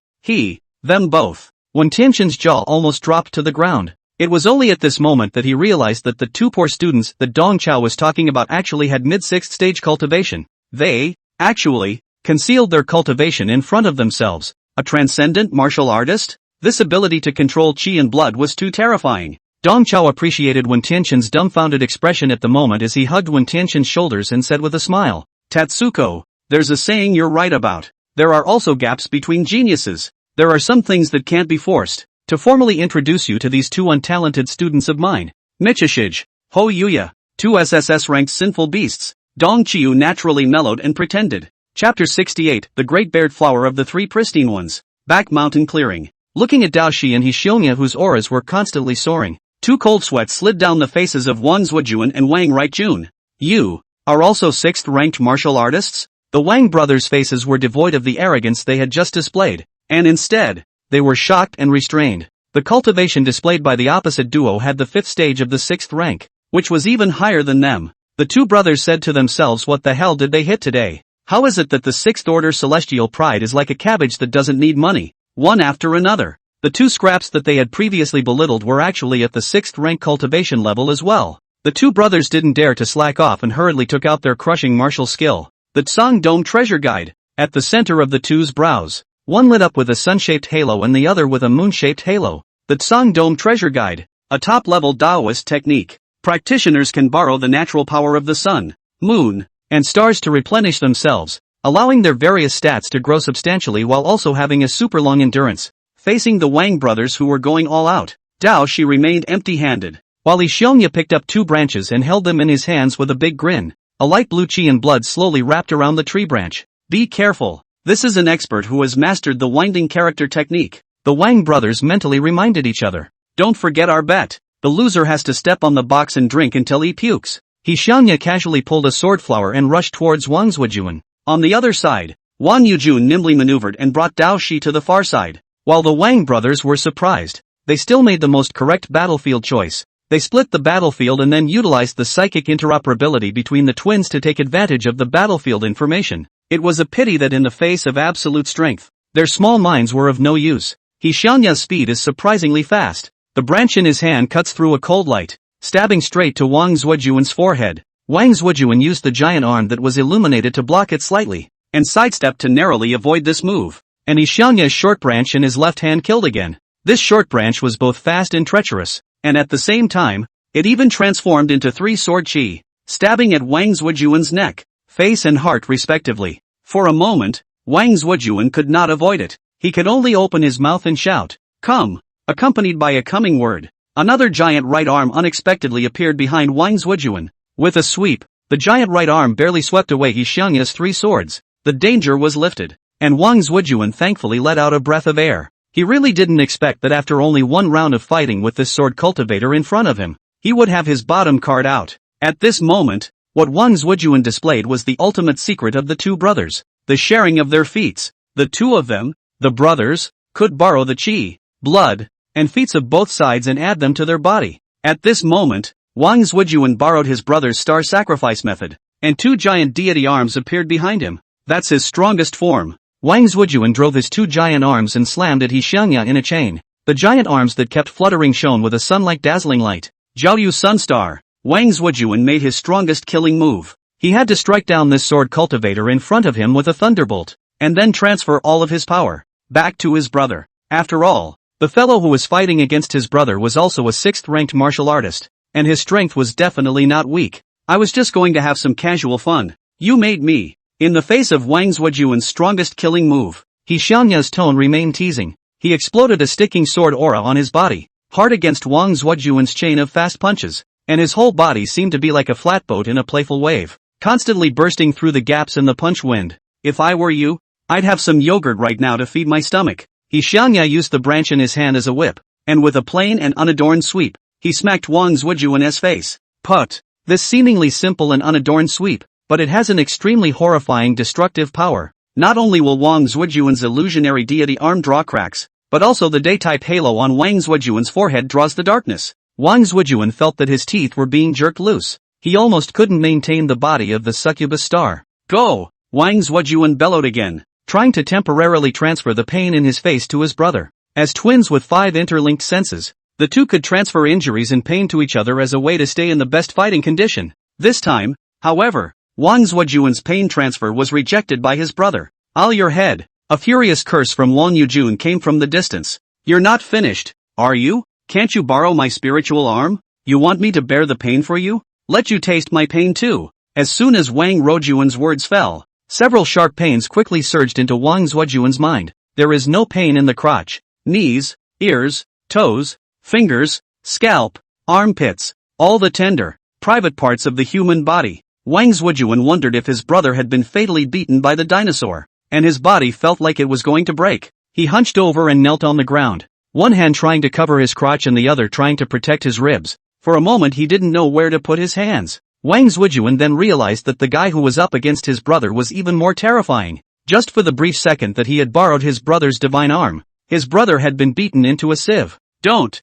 Them both. When Tianchen's jaw almost dropped to the ground, it was only at this moment that he realized that the 2 poor students that Dong Chao was talking about actually had mid-6th stage cultivation. They, actually, concealed their cultivation in front of themselves. A transcendent martial artist? This ability to control chi and blood was too terrifying. Dong Chao appreciated Wen Tianchen's dumbfounded expression at the moment as he hugged Wen Tianchen's shoulders and said with a smile, "Tatsuko, there's a saying you're right about. There are also gaps between geniuses. There are some things that can't be forced. To formally introduce you to these 2 untalented students of mine, Michishij, Ho Yuya, 2 SSS-ranked sinful beasts." Dong Chiu naturally mellowed and pretended. Chapter 68, The Great Bared Flower of the 3 Pristine Ones. Back mountain clearing. Looking at Dao Shi and Hishionia whose auras were constantly soaring, 2 cold sweats slid down the faces of Wang Zuojuan and Wang Ruijun. "You are also 6th-ranked martial artists?" The Wang brothers' faces were devoid of the arrogance they had just displayed, and instead, they were shocked and restrained. The cultivation displayed by the opposite duo had the 5th stage of the 6th rank, which was even higher than them. The two brothers said to themselves, what the hell did they hit today? How is it that the sixth order celestial pride is like a cabbage that doesn't need money? One after another. The two scraps that they had previously belittled were actually at the 6th rank cultivation level as well. The two brothers didn't dare to slack off and hurriedly took out their crushing martial skill, the Tsang Dome Treasure Guide, at the center of the two's brows. One lit up with a sun-shaped halo and the other with a moon-shaped halo. The Tsang Dome Treasure Guide, a top-level Taoist technique. Practitioners can borrow the natural power of the sun, moon, and stars to replenish themselves, allowing their various stats to grow substantially while also having a super long endurance. Facing the Wang brothers who were going all out, Dao Shi remained empty-handed, while Li Xiongya picked up 2 branches and held them in his hands with a big grin. A light blue qi and blood slowly wrapped around the tree branch. Be careful, this is an expert who has mastered the winding character technique. The Wang brothers mentally reminded each other. Don't forget our bet. The loser has to step on the box and drink until he pukes. Li Xiongya casually pulled a sword flower and rushed towards Wang Zuojuan. On the other side, Wang Yujun nimbly maneuvered and brought Dao Shi to the far side. While the Wang brothers were surprised, they still made the most correct battlefield choice. They split the battlefield and then utilized the psychic interoperability between the twins to take advantage of the battlefield information. It was a pity that in the face of absolute strength, their small minds were of no use. Li Xiongya's speed is surprisingly fast. The branch in his hand cuts through a cold light, stabbing straight to Wang Zuojuan's forehead. Wang Zuojuan used the giant arm that was illuminated to block it slightly, and sidestepped to narrowly avoid this move. And Li Xiongya's short branch in his left hand killed again. This short branch was both fast and treacherous, and at the same time, it even transformed into 3 sword qi, stabbing at Wang Zuojuan's neck, face and heart respectively. For a moment, Wang Zuojuan could not avoid it. He could only open his mouth and shout, "Come!" accompanied by a coming word. Another giant right arm unexpectedly appeared behind Wang Zuojuan. With a sweep, the giant right arm barely swept away Li Xiongya's 3 swords. The danger was lifted, and Wang Zuojuan thankfully let out a breath of air. He really didn't expect that after only 1 round of fighting with this sword cultivator in front of him, he would have his bottom card out. At this moment, what Wang Zuojuan displayed was the ultimate secret of the two brothers, the sharing of their feats. The two of them, the brothers, could borrow the qi, blood, and feats of both sides and add them to their body. At this moment, Wang Zuojuan borrowed his brother's star sacrifice method, and 2 giant deity arms appeared behind him. That's his strongest form. Wang Zuojuan drove his 2 giant arms and slammed at Li Xiongya in a chain. The giant arms that kept fluttering shone with a sun-like dazzling light. Jiaoyu Sunstar. Wang Zuojuan made his strongest killing move. He had to strike down this sword cultivator in front of him with a thunderbolt, and then transfer all of his power back to his brother. After all, the fellow who was fighting against his brother was also a 6th-ranked martial artist, and his strength was definitely not weak. I was just going to have some casual fun. You made me. In the face of Wang Zuojuan's strongest killing move, Li Xiongya's tone remained teasing. He exploded a sticking sword aura on his body, hard against Wang Zuojuan's chain of fast punches, and his whole body seemed to be like a flatboat in a playful wave, constantly bursting through the gaps in the punch wind. If I were you, I'd have some yogurt right now to feed my stomach. Li Xiongya used the branch in his hand as a whip, and with a plain and unadorned sweep, he smacked Wang Zuojuan's face. Put. This seemingly simple and unadorned sweep, but it has an extremely horrifying destructive power. Not only will Wang Zuojuan's illusionary deity arm draw cracks, but also the day-type halo on Wang Zuojuan's forehead draws the darkness. Wang Zuojuan felt that his teeth were being jerked loose. He almost couldn't maintain the body of the succubus star. Go! Wang Zuojuan bellowed again, trying to temporarily transfer the pain in his face to his brother. As twins with 5 interlinked senses, the two could transfer injuries and pain to each other as a way to stay in the best fighting condition. This time, however, Wang Zuojuan's pain transfer was rejected by his brother. "I'll your head." A furious curse from Wang Yujun came from the distance. "You're not finished, are you? Can't you borrow my spiritual arm? You want me to bear the pain for you? Let you taste my pain too." As soon as Wang Zuojuan's words fell, several sharp pains quickly surged into Wang Zuojuan's mind. There is no pain in the crotch, knees, ears, toes, fingers, scalp, armpits, all the tender, private parts of the human body. Wang Zuojuan wondered if his brother had been fatally beaten by the dinosaur, and his body felt like it was going to break. He hunched over and knelt on the ground, one hand trying to cover his crotch and the other trying to protect his ribs. For a moment he didn't know where to put his hands. Wang Zuojuan then realized that the guy who was up against his brother was even more terrifying. Just for the brief second that he had borrowed his brother's divine arm, his brother had been beaten into a sieve. Don't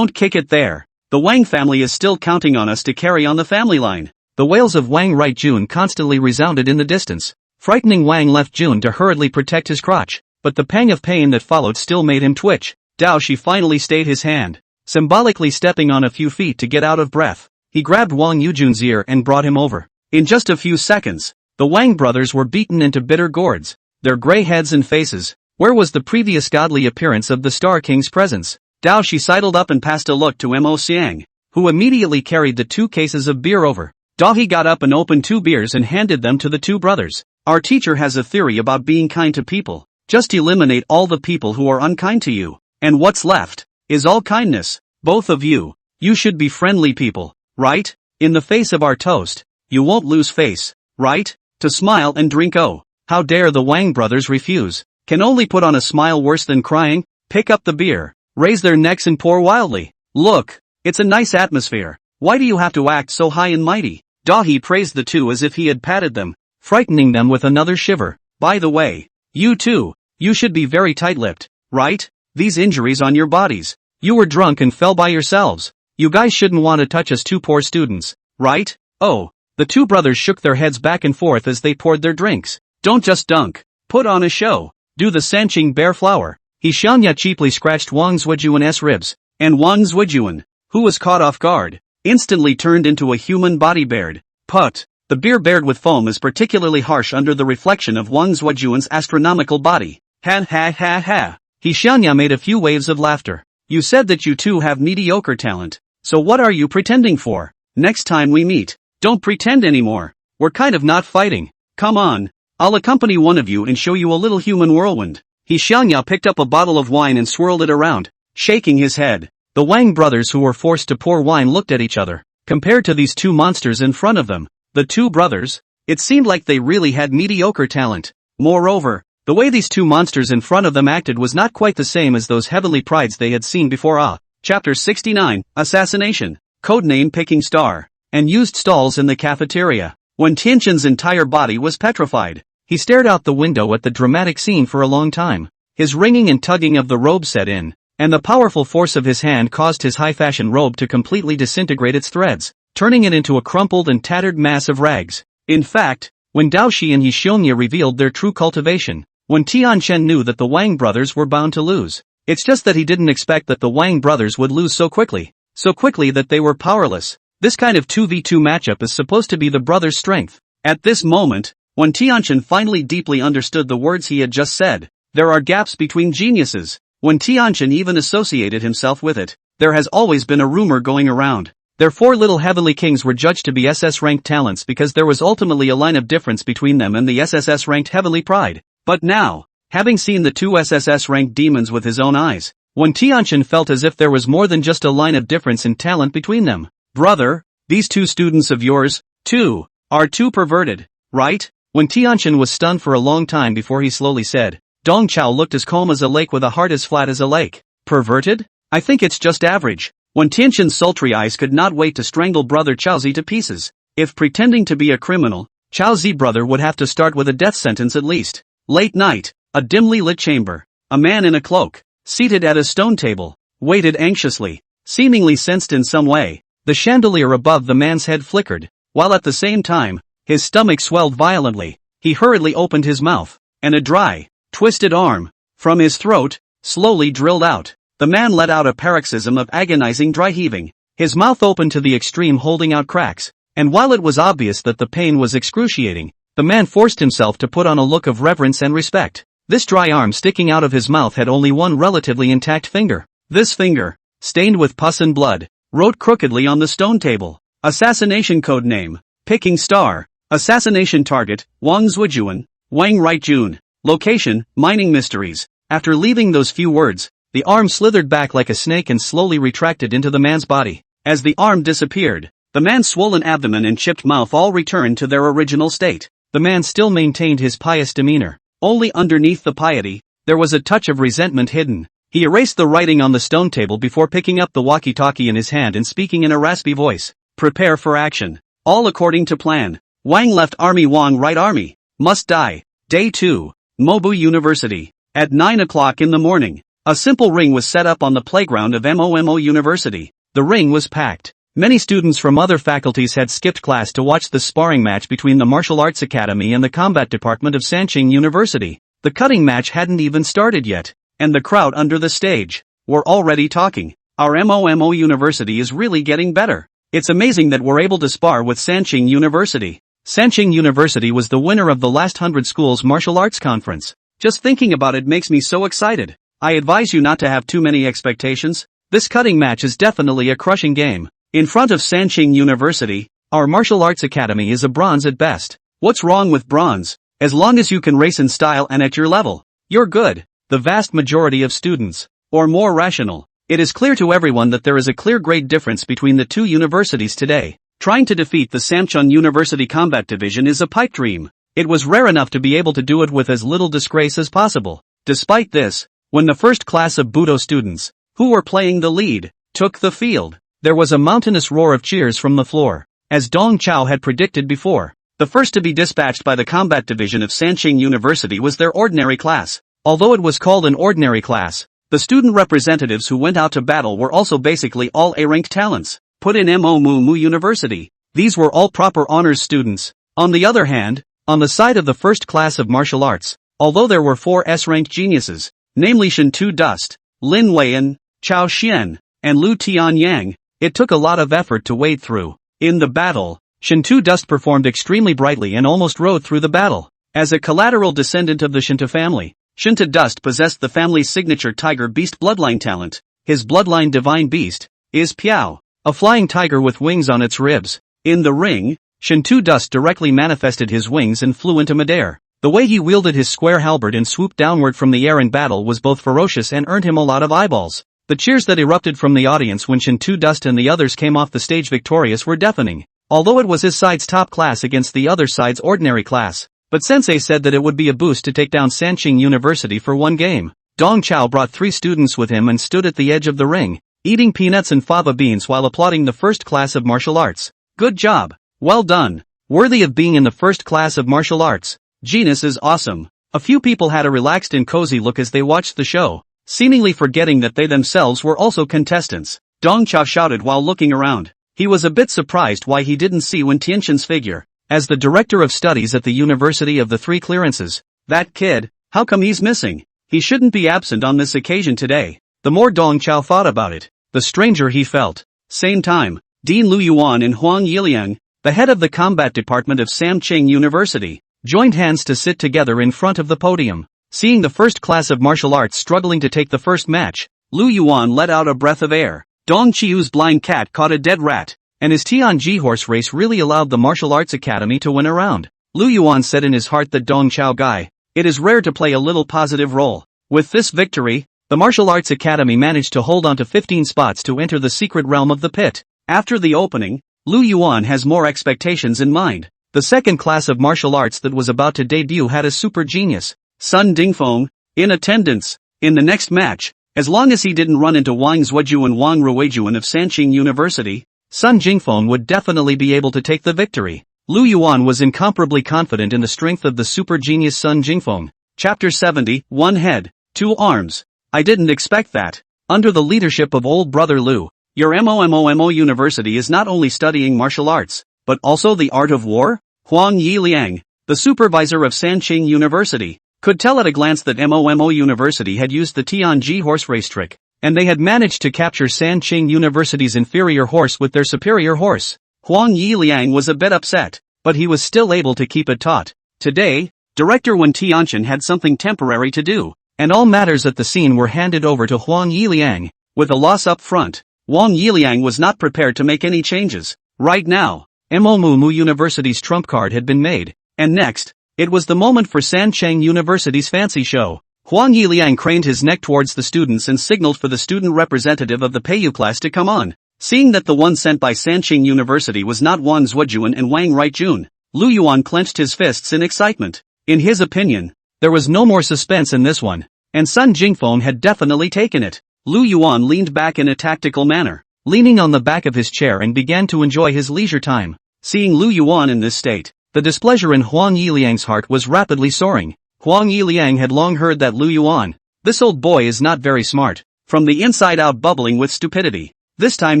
kick it there. The Wang family is still counting on us to carry on the family line. The wails of Wang Right Jun constantly resounded in the distance. Frightening Wang left Jun to hurriedly protect his crotch, but the pang of pain that followed still made him twitch. Dao Shi finally stayed his hand, symbolically stepping on a few feet to get out of breath. He grabbed Wang Yujun's ear and brought him over. In just a few seconds, the Wang brothers were beaten into bitter gourds, their gray heads and faces. Where was the previous godly appearance of the Star King's presence? Dao Shi sidled up and passed a look to Mo Xiang, who immediately carried the 2 cases of beer over. Dao He got up and opened 2 beers and handed them to the 2 brothers. Our teacher has a theory about being kind to people. Just eliminate all the people who are unkind to you, and what's left is all kindness. Both of you should be friendly people, right? In the face of our toast, you won't lose face, right? To smile and drink. Oh, how dare the Wang brothers refuse? Can only put on a smile worse than crying, pick up the beer, raise their necks and pour wildly. Look, it's a nice atmosphere. Why do you have to act so high and mighty? Dao He praised the 2 as if he had patted them, frightening them with another shiver. By the way, you too, you should be very tight-lipped, right? These injuries on your bodies. You were drunk and fell by yourselves. You guys shouldn't want to touch us 2 poor students, right? Oh, the 2 brothers shook their heads back and forth as they poured their drinks. Don't just dunk. Put on a show. Do the Sanqing bear flower. He Xianya cheaply scratched Wang Zhujuan's ribs, and Wang Zhujuan, who was caught off guard, instantly turned into a human body bared. Put. The beer bared with foam is particularly harsh under the reflection of Wang Zhujuan's astronomical body. Ha ha ha ha. He Xianya made a few waves of laughter. You said that you 2 have mediocre talent, so what are you pretending for? Next time we meet, don't pretend anymore. We're kind of not fighting. Come on. I'll accompany one of you and show you a little human whirlwind. He Xianya picked up a bottle of wine and swirled it around, shaking his head. The Wang brothers who were forced to pour wine looked at each other. Compared to these 2 monsters in front of them, the 2 brothers, it seemed like they really had mediocre talent. Moreover, the way these 2 monsters in front of them acted was not quite the same as those heavenly prides they had seen before. Chapter 69, Assassination, Codename Picking Star, and used stalls in the cafeteria. When Tianqin's entire body was petrified, he stared out the window at the dramatic scene for a long time. His wringing and tugging of the robe set in, and the powerful force of his hand caused his high-fashion robe to completely disintegrate its threads, turning it into a crumpled and tattered mass of rags. In fact, when Dao Shi and He Xiongnia revealed their true cultivation, when Tianchen knew that the Wang brothers were bound to lose, it's just that he didn't expect that the Wang brothers would lose so quickly that they were powerless. This kind of 2v2 matchup is supposed to be the brothers' strength. At this moment, when Tianchen finally deeply understood the words he had just said, there are gaps between geniuses. When Tianchen even associated himself with it, there has always been a rumor going around. Their 4 little heavenly kings were judged to be SS-ranked talents because there was ultimately a line of difference between them and the SSS-ranked heavenly pride. But now, having seen the 2 SSS-ranked demons with his own eyes, when Tianchen felt as if there was more than just a line of difference in talent between them. Brother, these 2 students of yours, too, are too perverted, right? When Tianchen was stunned for a long time before he slowly said, Dong Chao looked as calm as a lake with a heart as flat as a lake. Perverted? I think it's just average. When Tianqin's sultry eyes could not wait to strangle brother Chaozi to pieces. If pretending to be a criminal, Chaozi brother would have to start with a death sentence at least. Late night, a dimly lit chamber. A man in a cloak, seated at a stone table, waited anxiously, seemingly sensed in some way. The chandelier above the man's head flickered, while at the same time, his stomach swelled violently. He hurriedly opened his mouth, and a dry, twisted arm, from his throat, slowly drilled out. The man let out a paroxysm of agonizing dry heaving, his mouth open to the extreme holding out cracks, and while it was obvious that the pain was excruciating, the man forced himself to put on a look of reverence and respect. This dry arm sticking out of his mouth had only one relatively intact finger. This finger, stained with pus and blood, wrote crookedly on the stone table. Assassination code name, Picking Star. Assassination target, Wang Zhujuan, Wang Right Jun. Location, Mining Mysteries. After leaving those few words, the arm slithered back like a snake and slowly retracted into the man's body. As the arm disappeared, the man's swollen abdomen and chipped mouth all returned to their original state. The man still maintained his pious demeanor. Only underneath the piety, there was a touch of resentment hidden. He erased the writing on the stone table before picking up the walkie-talkie in his hand and speaking in a raspy voice. Prepare for action. All according to plan. Wang left army. Wang right army. Must die. Day 2. Mobu University. At 9 o'clock in the morning, a simple ring was set up on the playground of MOMO University. The ring was packed. Many students from other faculties had skipped class to watch the sparring match between the Martial Arts Academy and the Combat Department of Sanqing University. The cutting match hadn't even started yet, and the crowd under the stage were already talking. Our MOMO University is really getting better. It's amazing that we're able to spar with Sanqing University. Sanqing University was the winner of the last 100 schools martial arts conference. Just thinking about it makes me so excited. I advise you not to have too many expectations. This cutting match is definitely a crushing game. In front of Sanqing University, our martial arts academy is a bronze at best. What's wrong with bronze? As long as you can race in style and at your level, you're good. The vast majority of students, or more rational, it is clear to everyone that there is a clear grade difference between the two universities today. Trying to defeat the Samcheon University Combat Division is a pipe dream. It was rare enough to be able to do it with as little disgrace as possible. Despite this, when the first class of Budo students, who were playing the lead, took the field, there was a mountainous roar of cheers from the floor. As Dong Chao had predicted before, the first to be dispatched by the Combat Division of Sanqing University was their ordinary class. Although it was called an ordinary class, the student representatives who went out to battle were also basically all A-rank talents. Put in MOMO University. These were all proper honors students. On the other hand, on the side of the first class of martial arts, although there were 4 S-ranked geniuses, namely Shen Tu Dust, Lin Weian, Chao Xian, and Lu Tianyang, it took a lot of effort to wade through. In the battle, Shen Tu Dust performed extremely brightly and almost rode through the battle. As a collateral descendant of the Shinta family, Shen Tu Dust possessed the family's signature tiger beast bloodline talent. His bloodline divine beast is Piao, a flying tiger with wings on its ribs. In the ring, Shen Tu Dust directly manifested his wings and flew into midair. The way he wielded his square halberd and swooped downward from the air in battle was both ferocious and earned him a lot of eyeballs. The cheers that erupted from the audience when Shen Tu Dust and the others came off the stage victorious were deafening. Although it was his side's top class against the other side's ordinary class, but Sensei said that it would be a boost to take down Sanqing University for one game. Dong Chao brought 3 students with him and stood at the edge of the ring, eating peanuts and fava beans while applauding the first class of martial arts. Good job. Well done. Worthy of being in the first class of martial arts. Genus is awesome. A few people had a relaxed and cozy look as they watched the show, seemingly forgetting that they themselves were also contestants. Dong Chao shouted while looking around. He was a bit surprised why he didn't see Wen Tianxin's figure. As the director of studies at the University of the 3 Clearances, that kid, how come he's missing? He shouldn't be absent on this occasion today. The more Dong Chao thought about it, the stranger he felt. Same time, Dean Lu Yuan and Huang Yiliang, the head of the combat department of Samcheon University, joined hands to sit together in front of the podium. Seeing the first class of martial arts struggling to take the first match, Lu Yuan let out a breath of air. Dong Qiu's blind cat caught a dead rat, and his Tianji horse race really allowed the Martial Arts Academy to win a round. Lu Yuan said in his heart that Dong Chao guy, it is rare to play a little positive role. With this victory, the Martial Arts Academy managed to hold on to 15 spots to enter the secret realm of the pit. After the opening, Lu Yuan has more expectations in mind. The second class of martial arts that was about to debut had a super genius, Sun Dingfeng, in attendance. In the next match, as long as he didn't run into Wang Zuoju and Wang Ruijuan of Sanqing University, Sun Jingfeng would definitely be able to take the victory. Lu Yuan was incomparably confident in the strength of the super genius Sun Jingfeng. Chapter 70, 1 head, 2 arms. I didn't expect that. Under the leadership of old brother Lu, your MOMO University is not only studying martial arts, but also the art of war? Huang Yiliang, the supervisor of Sanqing University, could tell at a glance that MOMO University had used the Tianji horse race trick, and they had managed to capture Sanqing University's inferior horse with their superior horse. Huang Yiliang was a bit upset, but he was still able to keep it taut. Today, Director Wen Tianxin had something temporary to do, and all matters at the scene were handed over to Huang Yiliang. With a loss up front, Huang Yiliang was not prepared to make any changes. Right now, MOMO University's trump card had been made, and next, it was the moment for Sanqing University's fancy show. Huang Yiliang craned his neck towards the students and signaled for the student representative of the Peiyou class to come on. Seeing that the one sent by Sanqing University was not Wang Zuojuan and Wang Ruijun, Lu Yuan clenched his fists in excitement. In his opinion, there was no more suspense in this one, and Sun Jingfeng had definitely taken it. Lu Yuan leaned back in a tactical manner, leaning on the back of his chair and began to enjoy his leisure time. Seeing Lu Yuan in this state, the displeasure in Huang Yiliang's heart was rapidly soaring. Huang Yiliang had long heard that Lu Yuan, this old boy is not very smart, from the inside out bubbling with stupidity. This time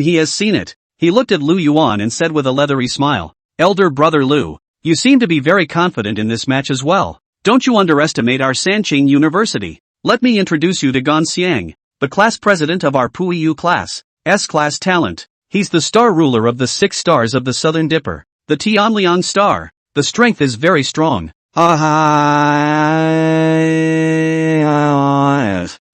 he has seen it. He looked at Lu Yuan and said with a leathery smile, "Elder brother Lu, you seem to be very confident in this match as well. Don't you underestimate our Sanqing University. Let me introduce you to Gan Xiang, the class president of our Puyu class, S-class talent. He's the star ruler of the 6 stars of the Southern Dipper, the Tianliang star. The strength is very strong."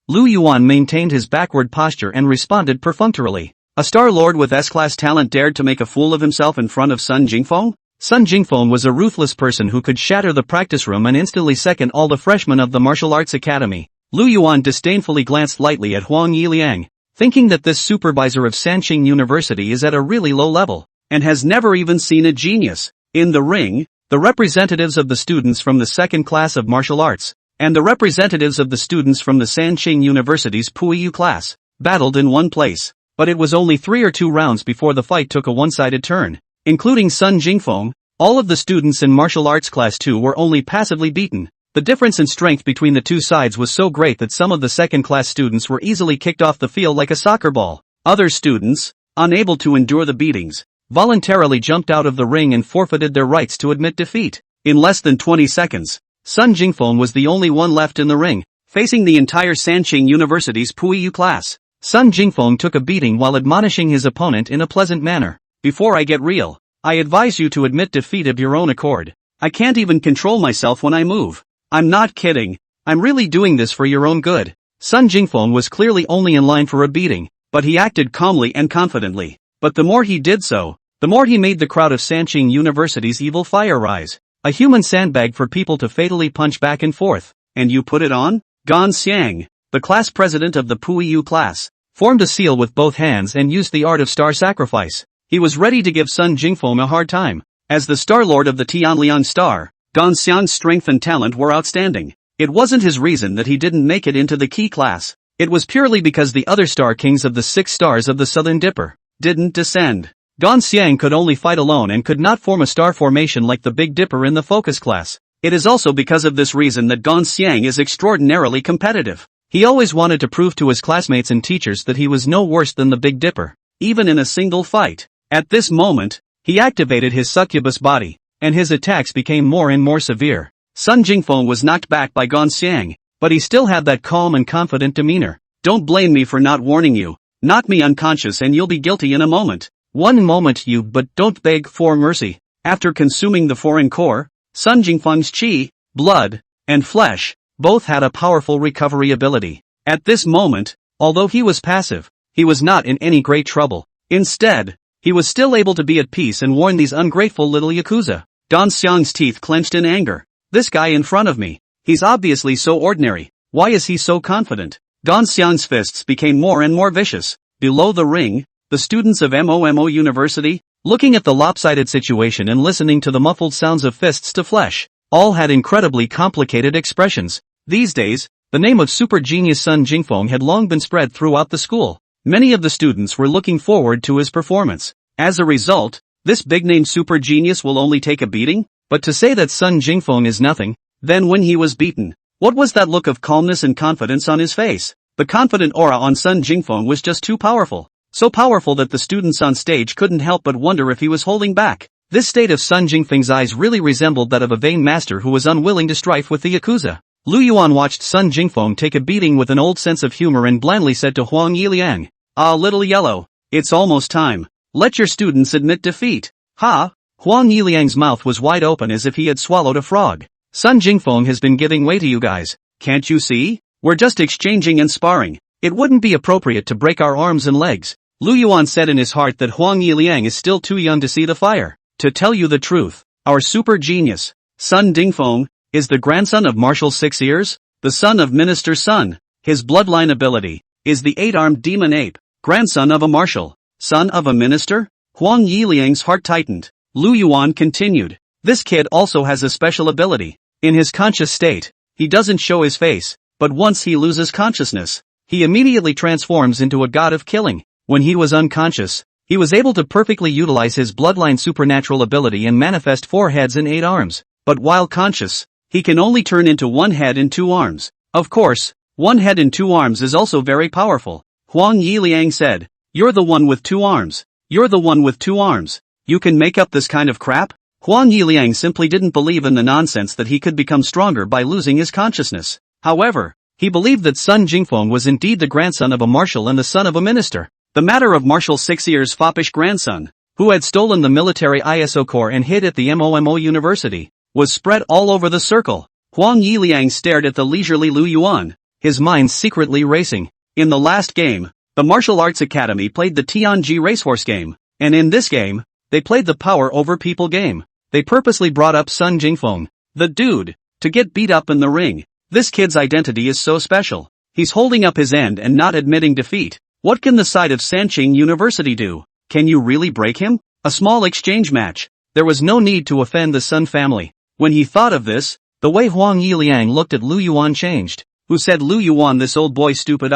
Lu Yuan maintained his backward posture and responded perfunctorily. A star lord with S-class talent dared to make a fool of himself in front of Sun Jingfeng? Sun Jingfeng was a ruthless person who could shatter the practice room and instantly second all the freshmen of the martial arts academy. Lu Yuan disdainfully glanced lightly at Huang Yiliang, thinking that this supervisor of Sanqing University is at a really low level, and has never even seen a genius. In the ring, the representatives of the students from the 2nd class of martial arts, and the representatives of the students from the Sanqing University's Puyu class, battled in one place. But it was only 3 or 2 rounds before the fight took a one-sided turn. Including Sun Jingfeng, all of the students in martial arts class 2 were only passively beaten. The difference in strength between the two sides was so great that some of the 2nd class students were easily kicked off the field like a soccer ball. Other students, unable to endure the beatings, voluntarily jumped out of the ring and forfeited their rights to admit defeat. In less than 20 seconds, Sun Jingfeng was the only one left in the ring, facing the entire Sanqing University's Puyu class. Sun Jingfeng took a beating while admonishing his opponent in a pleasant manner. "Before I get real, I advise you to admit defeat of your own accord. I can't even control myself when I move. I'm not kidding. I'm really doing this for your own good." Sun Jingfeng was clearly only in line for a beating, but he acted calmly and confidently. But the more he did so, the more he made the crowd of Sanqing University's evil fire rise. A human sandbag for people to fatally punch back and forth. "And you put it on?" Gan Xiang, the class president of the Puyu class, formed a seal with both hands and used the art of star sacrifice. He was ready to give Sun Jingfeng a hard time. As the star lord of the Tianliang star, Gan Xiang's strength and talent were outstanding. It wasn't his reason that he didn't make it into the key class. It was purely because the other star kings of the 6 stars of the Southern Dipper didn't descend. Gan Xiang could only fight alone and could not form a star formation like the Big Dipper in the focus class. It is also because of this reason that Gan Xiang is extraordinarily competitive. He always wanted to prove to his classmates and teachers that he was no worse than the Big Dipper, even in a single fight. At this moment, he activated his succubus body, and his attacks became more and more severe. Sun Jingfeng was knocked back by Gan Xiang, but he still had that calm and confident demeanor. "Don't blame me for not warning you. Knock me unconscious and you'll be guilty in a moment." "One moment you but don't beg for mercy." After consuming the foreign core, Sun Jingfeng's qi, blood, and flesh, both had a powerful recovery ability. At this moment, although he was passive, he was not in any great trouble. Instead, he was still able to be at peace and warn these ungrateful little yakuza. Gan Xiang's teeth clenched in anger. "This guy in front of me, he's obviously so ordinary. Why is he so confident?" Gan Xiang's fists became more and more vicious. Below the ring, the students of Momo University, looking at the lopsided situation and listening to the muffled sounds of fists to flesh, all had incredibly complicated expressions. These days, the name of super genius Sun Jingfeng had long been spread throughout the school. Many of the students were looking forward to his performance. As a result, this big-name super genius will only take a beating? But to say that Sun Jingfeng is nothing, then when he was beaten, what was that look of calmness and confidence on his face? The confident aura on Sun Jingfeng was just too powerful. So powerful that the students on stage couldn't help but wonder if he was holding back. This state of Sun Jingfeng's eyes really resembled that of a vain master who was unwilling to strife with the yakuza. Lu Yuan watched Sun Jingfeng take a beating with an old sense of humor and blandly said to Huang Yiliang, "Ah, little yellow, it's almost time. Let your students admit defeat." "Ha?" Huang Yiliang's mouth was wide open as if he had swallowed a frog. "Sun Jingfeng has been giving way to you guys. Can't you see? We're just exchanging and sparring. It wouldn't be appropriate to break our arms and legs." Lu Yuan said in his heart that Huang Yiliang is still too young to see the fire. "To tell you the truth, our super genius, Sun Jingfeng, is the grandson of Marshal 6 Ears, the son of Minister Sun. His bloodline ability is the 8-armed demon ape, grandson of a marshal, son of a minister." Huang Yiliang's heart tightened. Lu Yuan continued, "This kid also has a special ability. In his conscious state, he doesn't show his face, but once he loses consciousness, he immediately transforms into a god of killing. When he was unconscious, he was able to perfectly utilize his bloodline supernatural ability and manifest 4 heads and 8 arms. But while conscious, he can only turn into 1 head and 2 arms. Of course, 1 head and 2 arms is also very powerful." Huang Yiliang said, "You're the one with 2 arms. You're the one with 2 arms. You can make up this kind of crap? Huang Yiliang simply didn't believe in the nonsense that he could become stronger by losing his consciousness. However, he believed that Sun Jingfeng was indeed the grandson of a marshal and the son of a minister. The matter of Marshal 6 years' foppish grandson, who had stolen the military ISO core and hid at the MOMO University, was spread all over the circle. Huang Yiliang stared at the leisurely Lu Yuan, his mind secretly racing. In the last game, the Martial Arts Academy played the Tianji racehorse game, and in this game, they played the power over people game. They purposely brought up Sun Jingfeng, the dude, to get beat up in the ring. This kid's identity is so special. He's holding up his end and not admitting defeat. What can the side of Sanqing University do? Can you really break him? A small exchange match. There was no need to offend the Sun family. When he thought of this, the way Huang Yiliang looked at Lu Yuan changed. Who said Lu Yuan, this old boy stupid?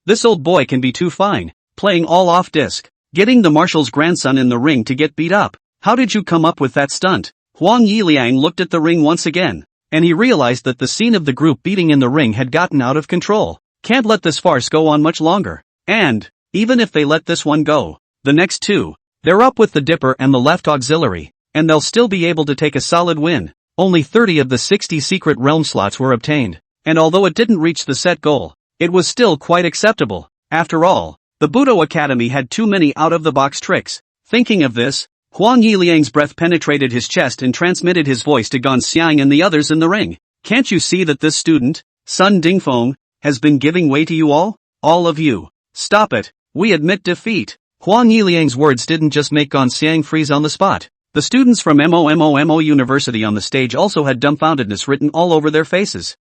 This old boy can be too fine. Playing all off disc. Getting the marshal's grandson in the ring to get beat up. How did you come up with that stunt? Huang Yiliang looked at the ring once again, and he realized that the scene of the group beating in the ring had gotten out of control. Can't let this farce go on much longer. And, even if they let this one go, the next 2, they're up with the Dipper and the left auxiliary, and they'll still be able to take a solid win. Only 30 of the 60 secret realm slots were obtained, and although it didn't reach the set goal, it was still quite acceptable. After all, the Budo Academy had too many out-of-the-box tricks. Thinking of this, Huang Yiliang's breath penetrated his chest and transmitted his voice to Gan Xiang and the others in the ring. Can't you see that this student, Sun Dingfeng, has been giving way to you all? All of you. Stop it. We admit defeat. Huang Yiliang's words didn't just make Gan Xiang freeze on the spot. The students from MOMO University on the stage also had dumbfoundedness written all over their faces.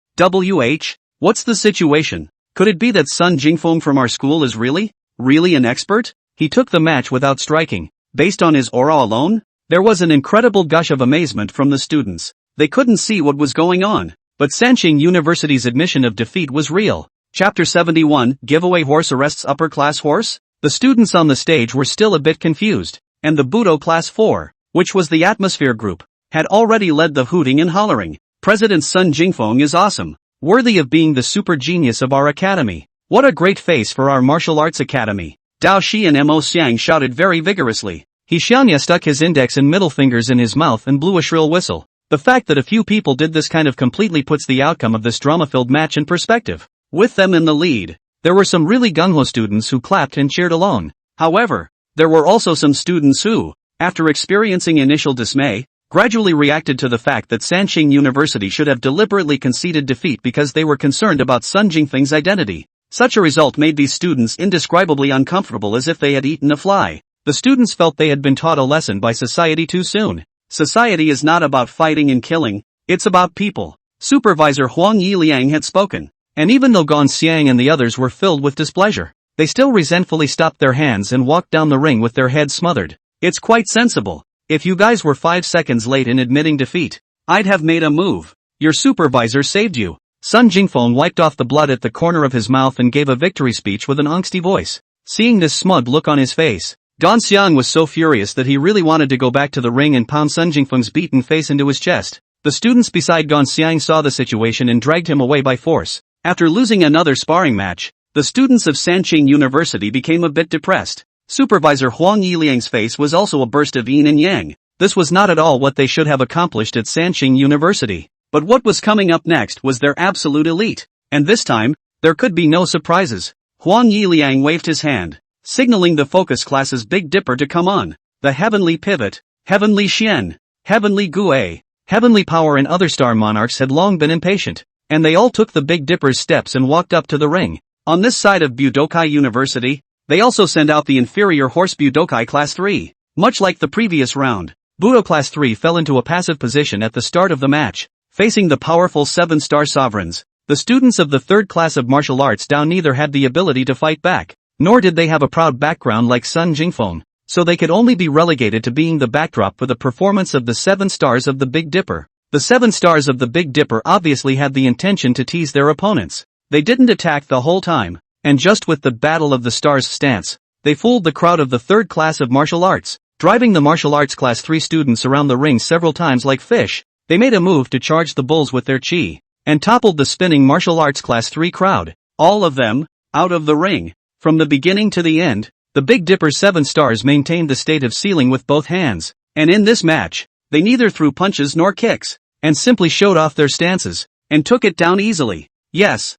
What's the situation? Could it be that Sun Jingfeng from our school is really an expert? He took the match without striking. Based on his aura alone? There was an incredible gush of amazement from the students. They couldn't see what was going on. But Sanqing University's admission of defeat was real. Chapter 71, Giveaway Horse Arrests Upper Class Horse? The students on the stage were still a bit confused, and the Budo Class 4, which was the atmosphere group, had already led the hooting and hollering. President Sun Jingfeng is awesome, worthy of being the super genius of our academy. What a great face for our martial arts academy. Dao Shi and Mo Xiang shouted very vigorously. He Xianya stuck his index and middle fingers in his mouth and blew a shrill whistle. The fact that a few people did this kind of completely puts the outcome of this drama-filled match in perspective. With them in the lead, there were some really gung-ho students who clapped and cheered along. However, there were also some students who, after experiencing initial dismay, gradually reacted to the fact that Sanqing University should have deliberately conceded defeat because they were concerned about Sun Jingfeng's identity. Such a result made these students indescribably uncomfortable, as if they had eaten a fly. The students felt they had been taught a lesson by society too soon. Society is not about fighting and killing, it's about people. Supervisor Huang Yiliang had spoken. And even though Gan Xiang and the others were filled with displeasure, they still resentfully stopped their hands and walked down the ring with their heads smothered. It's quite sensible. If you guys were 5 seconds late in admitting defeat, I'd have made a move. Your supervisor saved you. Sun Jingfeng wiped off the blood at the corner of his mouth and gave a victory speech with an angsty voice. Seeing this smug look on his face, Gan Xiang was so furious that he really wanted to go back to the ring and pound Sun Jingfeng's beaten face into his chest. The students beside Gan Xiang saw the situation and dragged him away by force. After losing another sparring match, the students of Sanqing University became a bit depressed. Supervisor Huang Yiliang's face was also a burst of yin and yang. This was not at all what they should have accomplished at Sanqing University. But what was coming up next was their absolute elite. And this time, there could be no surprises. Huang Yiliang waved his hand, signaling the focus class's Big Dipper to come on. The Heavenly Pivot, Heavenly Xian, Heavenly Gue, Heavenly Power and other star monarchs had long been impatient, and they all took the Big Dipper's steps and walked up to the ring. On this side of Budokai University, they also sent out the inferior horse Budokai Class 3. Much like the previous round, Budo Class 3 fell into a passive position at the start of the match, facing the powerful 7-star sovereigns. The students of the 3rd class of martial arts Dao neither had the ability to fight back, nor did they have a proud background like Sun Jingfeng, so they could only be relegated to being the backdrop for the performance of the 7 stars of the Big Dipper. The 7 stars of the Big Dipper obviously had the intention to tease their opponents. They didn't attack the whole time, and just with the Battle of the Stars stance, they fooled the crowd of the 3rd class of martial arts, driving the martial arts class 3 students around the ring several times like fish. They made a move to charge the bulls with their chi, and toppled the spinning martial arts class 3 crowd, all of them, out of the ring. From the beginning to the end, The Big Dipper's 7 stars maintained the state of ceiling with both hands, and in this match, they neither threw punches nor kicks, and simply showed off their stances, and took it down easily. Yes,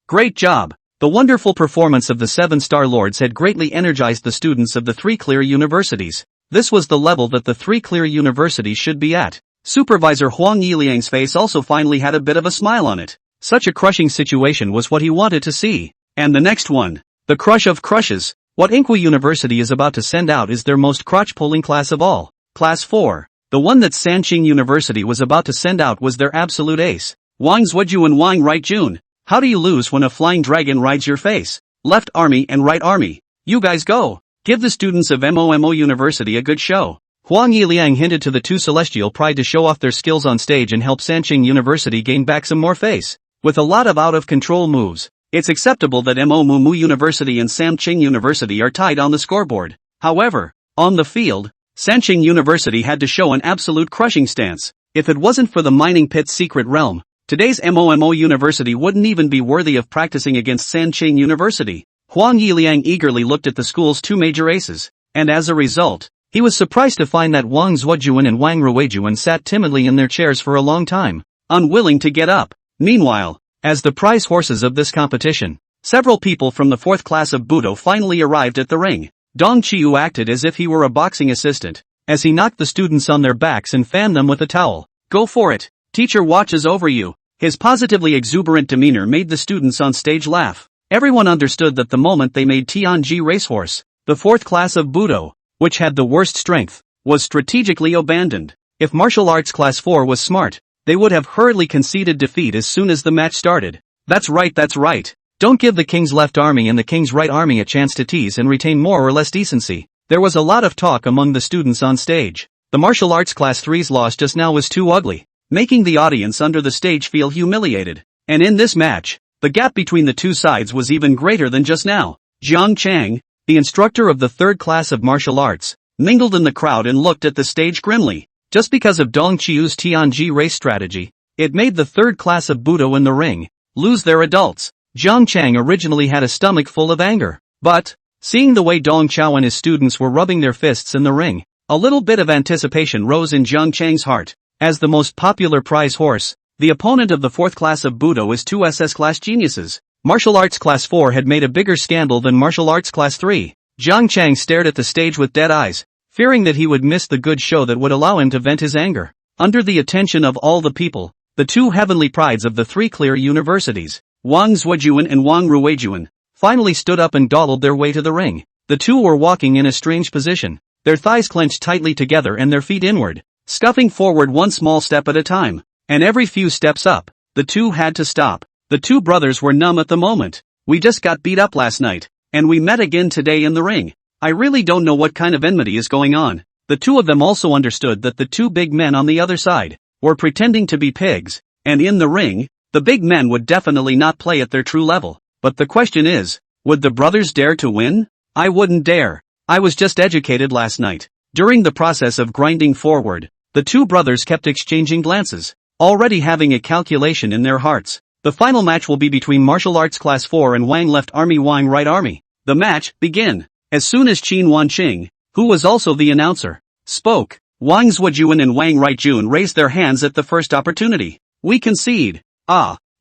great job. The wonderful performance of the 7-star lords had greatly energized the students of the 3 clear universities. This was the level that the 3 clear universities should be at. Supervisor Huang Yiliang's face also finally had a bit of a smile on it. Such a crushing situation was what he wanted to see. And the next one, the crush of crushes. What Inqua University is about to send out is their most crotch-pulling class of all. Class 4. The one that Sanqing University was about to send out was their absolute ace. Wang Zhuju and Wang Rightjun. How do you lose when a flying dragon rides your face? Left army and right army. You guys go. Give the students of MOMO University a good show. Huang Yiliang hinted to the 2 celestial pride to show off their skills on stage and help Sanqing University gain back some more face. With a lot of out-of-control moves, it's acceptable that MOMO University and Sanqing University are tied on the scoreboard. However, on the field, Sanqing University had to show an absolute crushing stance. If it wasn't for the mining pit's secret realm, today's MOMO University wouldn't even be worthy of practicing against Sanqing University. Huang Yiliang eagerly looked at the school's 2 major aces, and as a result, he was surprised to find that Wang Zhujuan and Wang Ruijuan sat timidly in their chairs for a long time, unwilling to get up. Meanwhile, as the prize horses of this competition, several people from the 4th class of Budo finally arrived at the ring. Dong Qiu acted as if he were a boxing assistant, as he knocked the students on their backs and fanned them with a towel. Go for it. Teacher watches over you. His positively exuberant demeanor made the students on stage laugh. Everyone understood that the moment they made Tianji Racehorse, the 4th class of Budo, which had the worst strength, was strategically abandoned. If martial arts class 4 was smart, they would have hurriedly conceded defeat as soon as the match started. That's right. Don't give the King's left army and the King's right army a chance to tease and retain more or less decency. There was a lot of talk among the students on stage. The martial arts class 3's loss just now was too ugly, making the audience under the stage feel humiliated. And in this match, the gap between the 2 sides was even greater than just now. Jiang Chang, the instructor of the 3rd class of martial arts, mingled in the crowd and looked at the stage grimly. Just because of Dong Qiu's Tianji race strategy, it made the 3rd class of Budo in the ring lose their adults. Jiang Chang originally had a stomach full of anger, but, seeing the way Dong Qiu and his students were rubbing their fists in the ring, a little bit of anticipation rose in Jiang Chang's heart. As the most popular prize horse, the opponent of the 4th class of Budo is 2 SS class geniuses. Martial arts class 4 had made a bigger scandal than martial arts class 3. Jiang Chang stared at the stage with dead eyes, fearing that he would miss the good show that would allow him to vent his anger. Under the attention of all the people, the 2 heavenly prides of the 3 clear universities, Wang Zhujuan and Wang Ruijuan, finally stood up and dawdled their way to the ring. The 2 were walking in a strange position, their thighs clenched tightly together and their feet inward, scuffing forward one small step at a time. And every few steps up, the 2 had to stop. The 2 brothers were numb at the moment. We just got beat up last night, and we met again today in the ring. I really don't know what kind of enmity is going on. The 2 of them also understood that the 2 big men on the other side were pretending to be pigs, and in the ring, the big men would definitely not play at their true level. But the question is, would the brothers dare to win? I wouldn't dare. I was just educated last night. During the process of grinding forward, the 2 brothers kept exchanging glances, already having a calculation in their hearts. The final match will be between martial arts class 4 and Wang left army Wang right army. The match begin. As soon as Qin Wanqing, who was also the announcer, spoke, Wang Zhujuan and Wang Rightjun raised their hands at the first opportunity. We concede.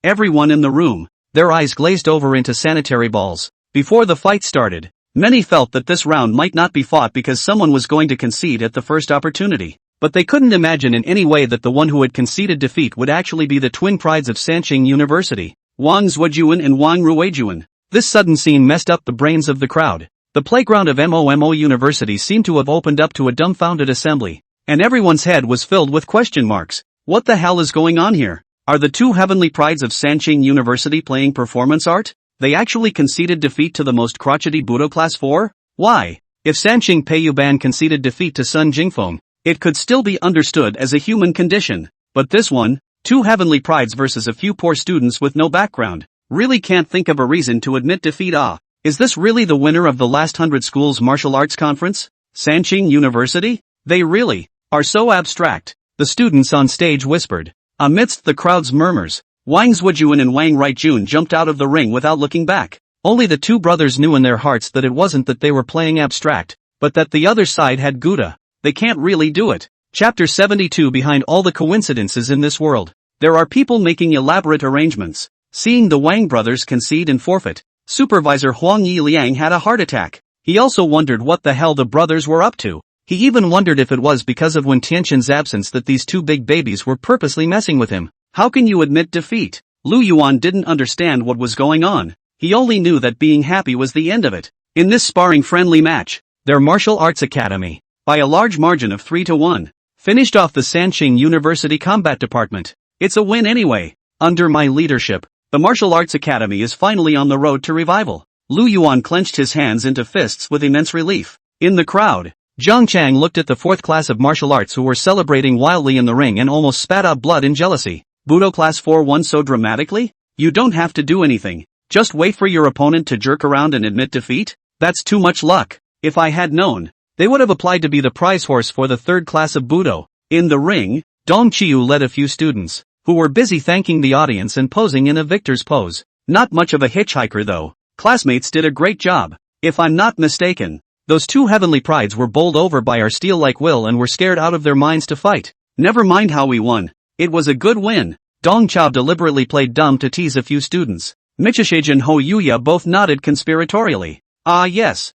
Everyone in the room, their eyes glazed over into sanitary balls. Before the fight started, many felt that this round might not be fought because someone was going to concede at the first opportunity. But they couldn't imagine in any way that the one who had conceded defeat would actually be the twin prides of Sanqing University, Wang Zhujuan and Wang Ruijuan. This sudden scene messed up the brains of the crowd. The playground of MOMO University seemed to have opened up to a dumbfounded assembly, and everyone's head was filled with question marks. What the hell is going on here? Are the 2 heavenly prides of Sanqing University playing performance art? They actually conceded defeat to the most crotchety Budo class 4? Why? If Sanqing Peiyuban conceded defeat to Sun Jingfeng, it could still be understood as a human condition. But this one, 2 heavenly prides versus a few poor students with no background, really can't think of a reason to admit defeat. Is this really the winner of the last 100 schools martial arts conference? Sanqing University? They really are so abstract, the students on stage whispered. Amidst the crowd's murmurs, Wang Zhujuan and Wang Rightjun jumped out of the ring without looking back. Only the two brothers knew in their hearts that it wasn't that they were playing abstract, but that the other side had Gouda. They can't really do it. Chapter 72. Behind all the coincidences in this world, there are people making elaborate arrangements. Seeing the Wang brothers concede and forfeit, Supervisor Huang Yiliang had a heart attack. He also wondered what the hell the brothers were up to. He even wondered if it was because of Wen Tianqian's absence that these two big babies were purposely messing with him. How can you admit defeat? Lu Yuan didn't understand what was going on. He only knew that being happy was the end of it. In this sparring-friendly match, their martial arts academy, by a large margin of 3-1, finished off the Sanqing University Combat Department. It's a win anyway. Under my leadership, the Martial Arts Academy is finally on the road to revival. Lu Yuan clenched his hands into fists with immense relief. In the crowd, Zhang Chang looked at the fourth class of martial arts who were celebrating wildly in the ring and almost spat out blood in jealousy. Budo Class 4 won so dramatically? You don't have to do anything. Just wait for your opponent to jerk around and admit defeat? That's too much luck. If I had known, they would have applied to be the prize horse for the third class of Budo. In the ring, Dong Qiu led a few students, who were busy thanking the audience and posing in a victor's pose. Not much of a hitchhiker though. Classmates did a great job. If I'm not mistaken, those two heavenly prides were bowled over by our steel-like will and were scared out of their minds to fight. Never mind how we won. It was a good win. Dong Chao deliberately played dumb to tease a few students. Michishage and Ho Yuya both nodded conspiratorially. Ah yes,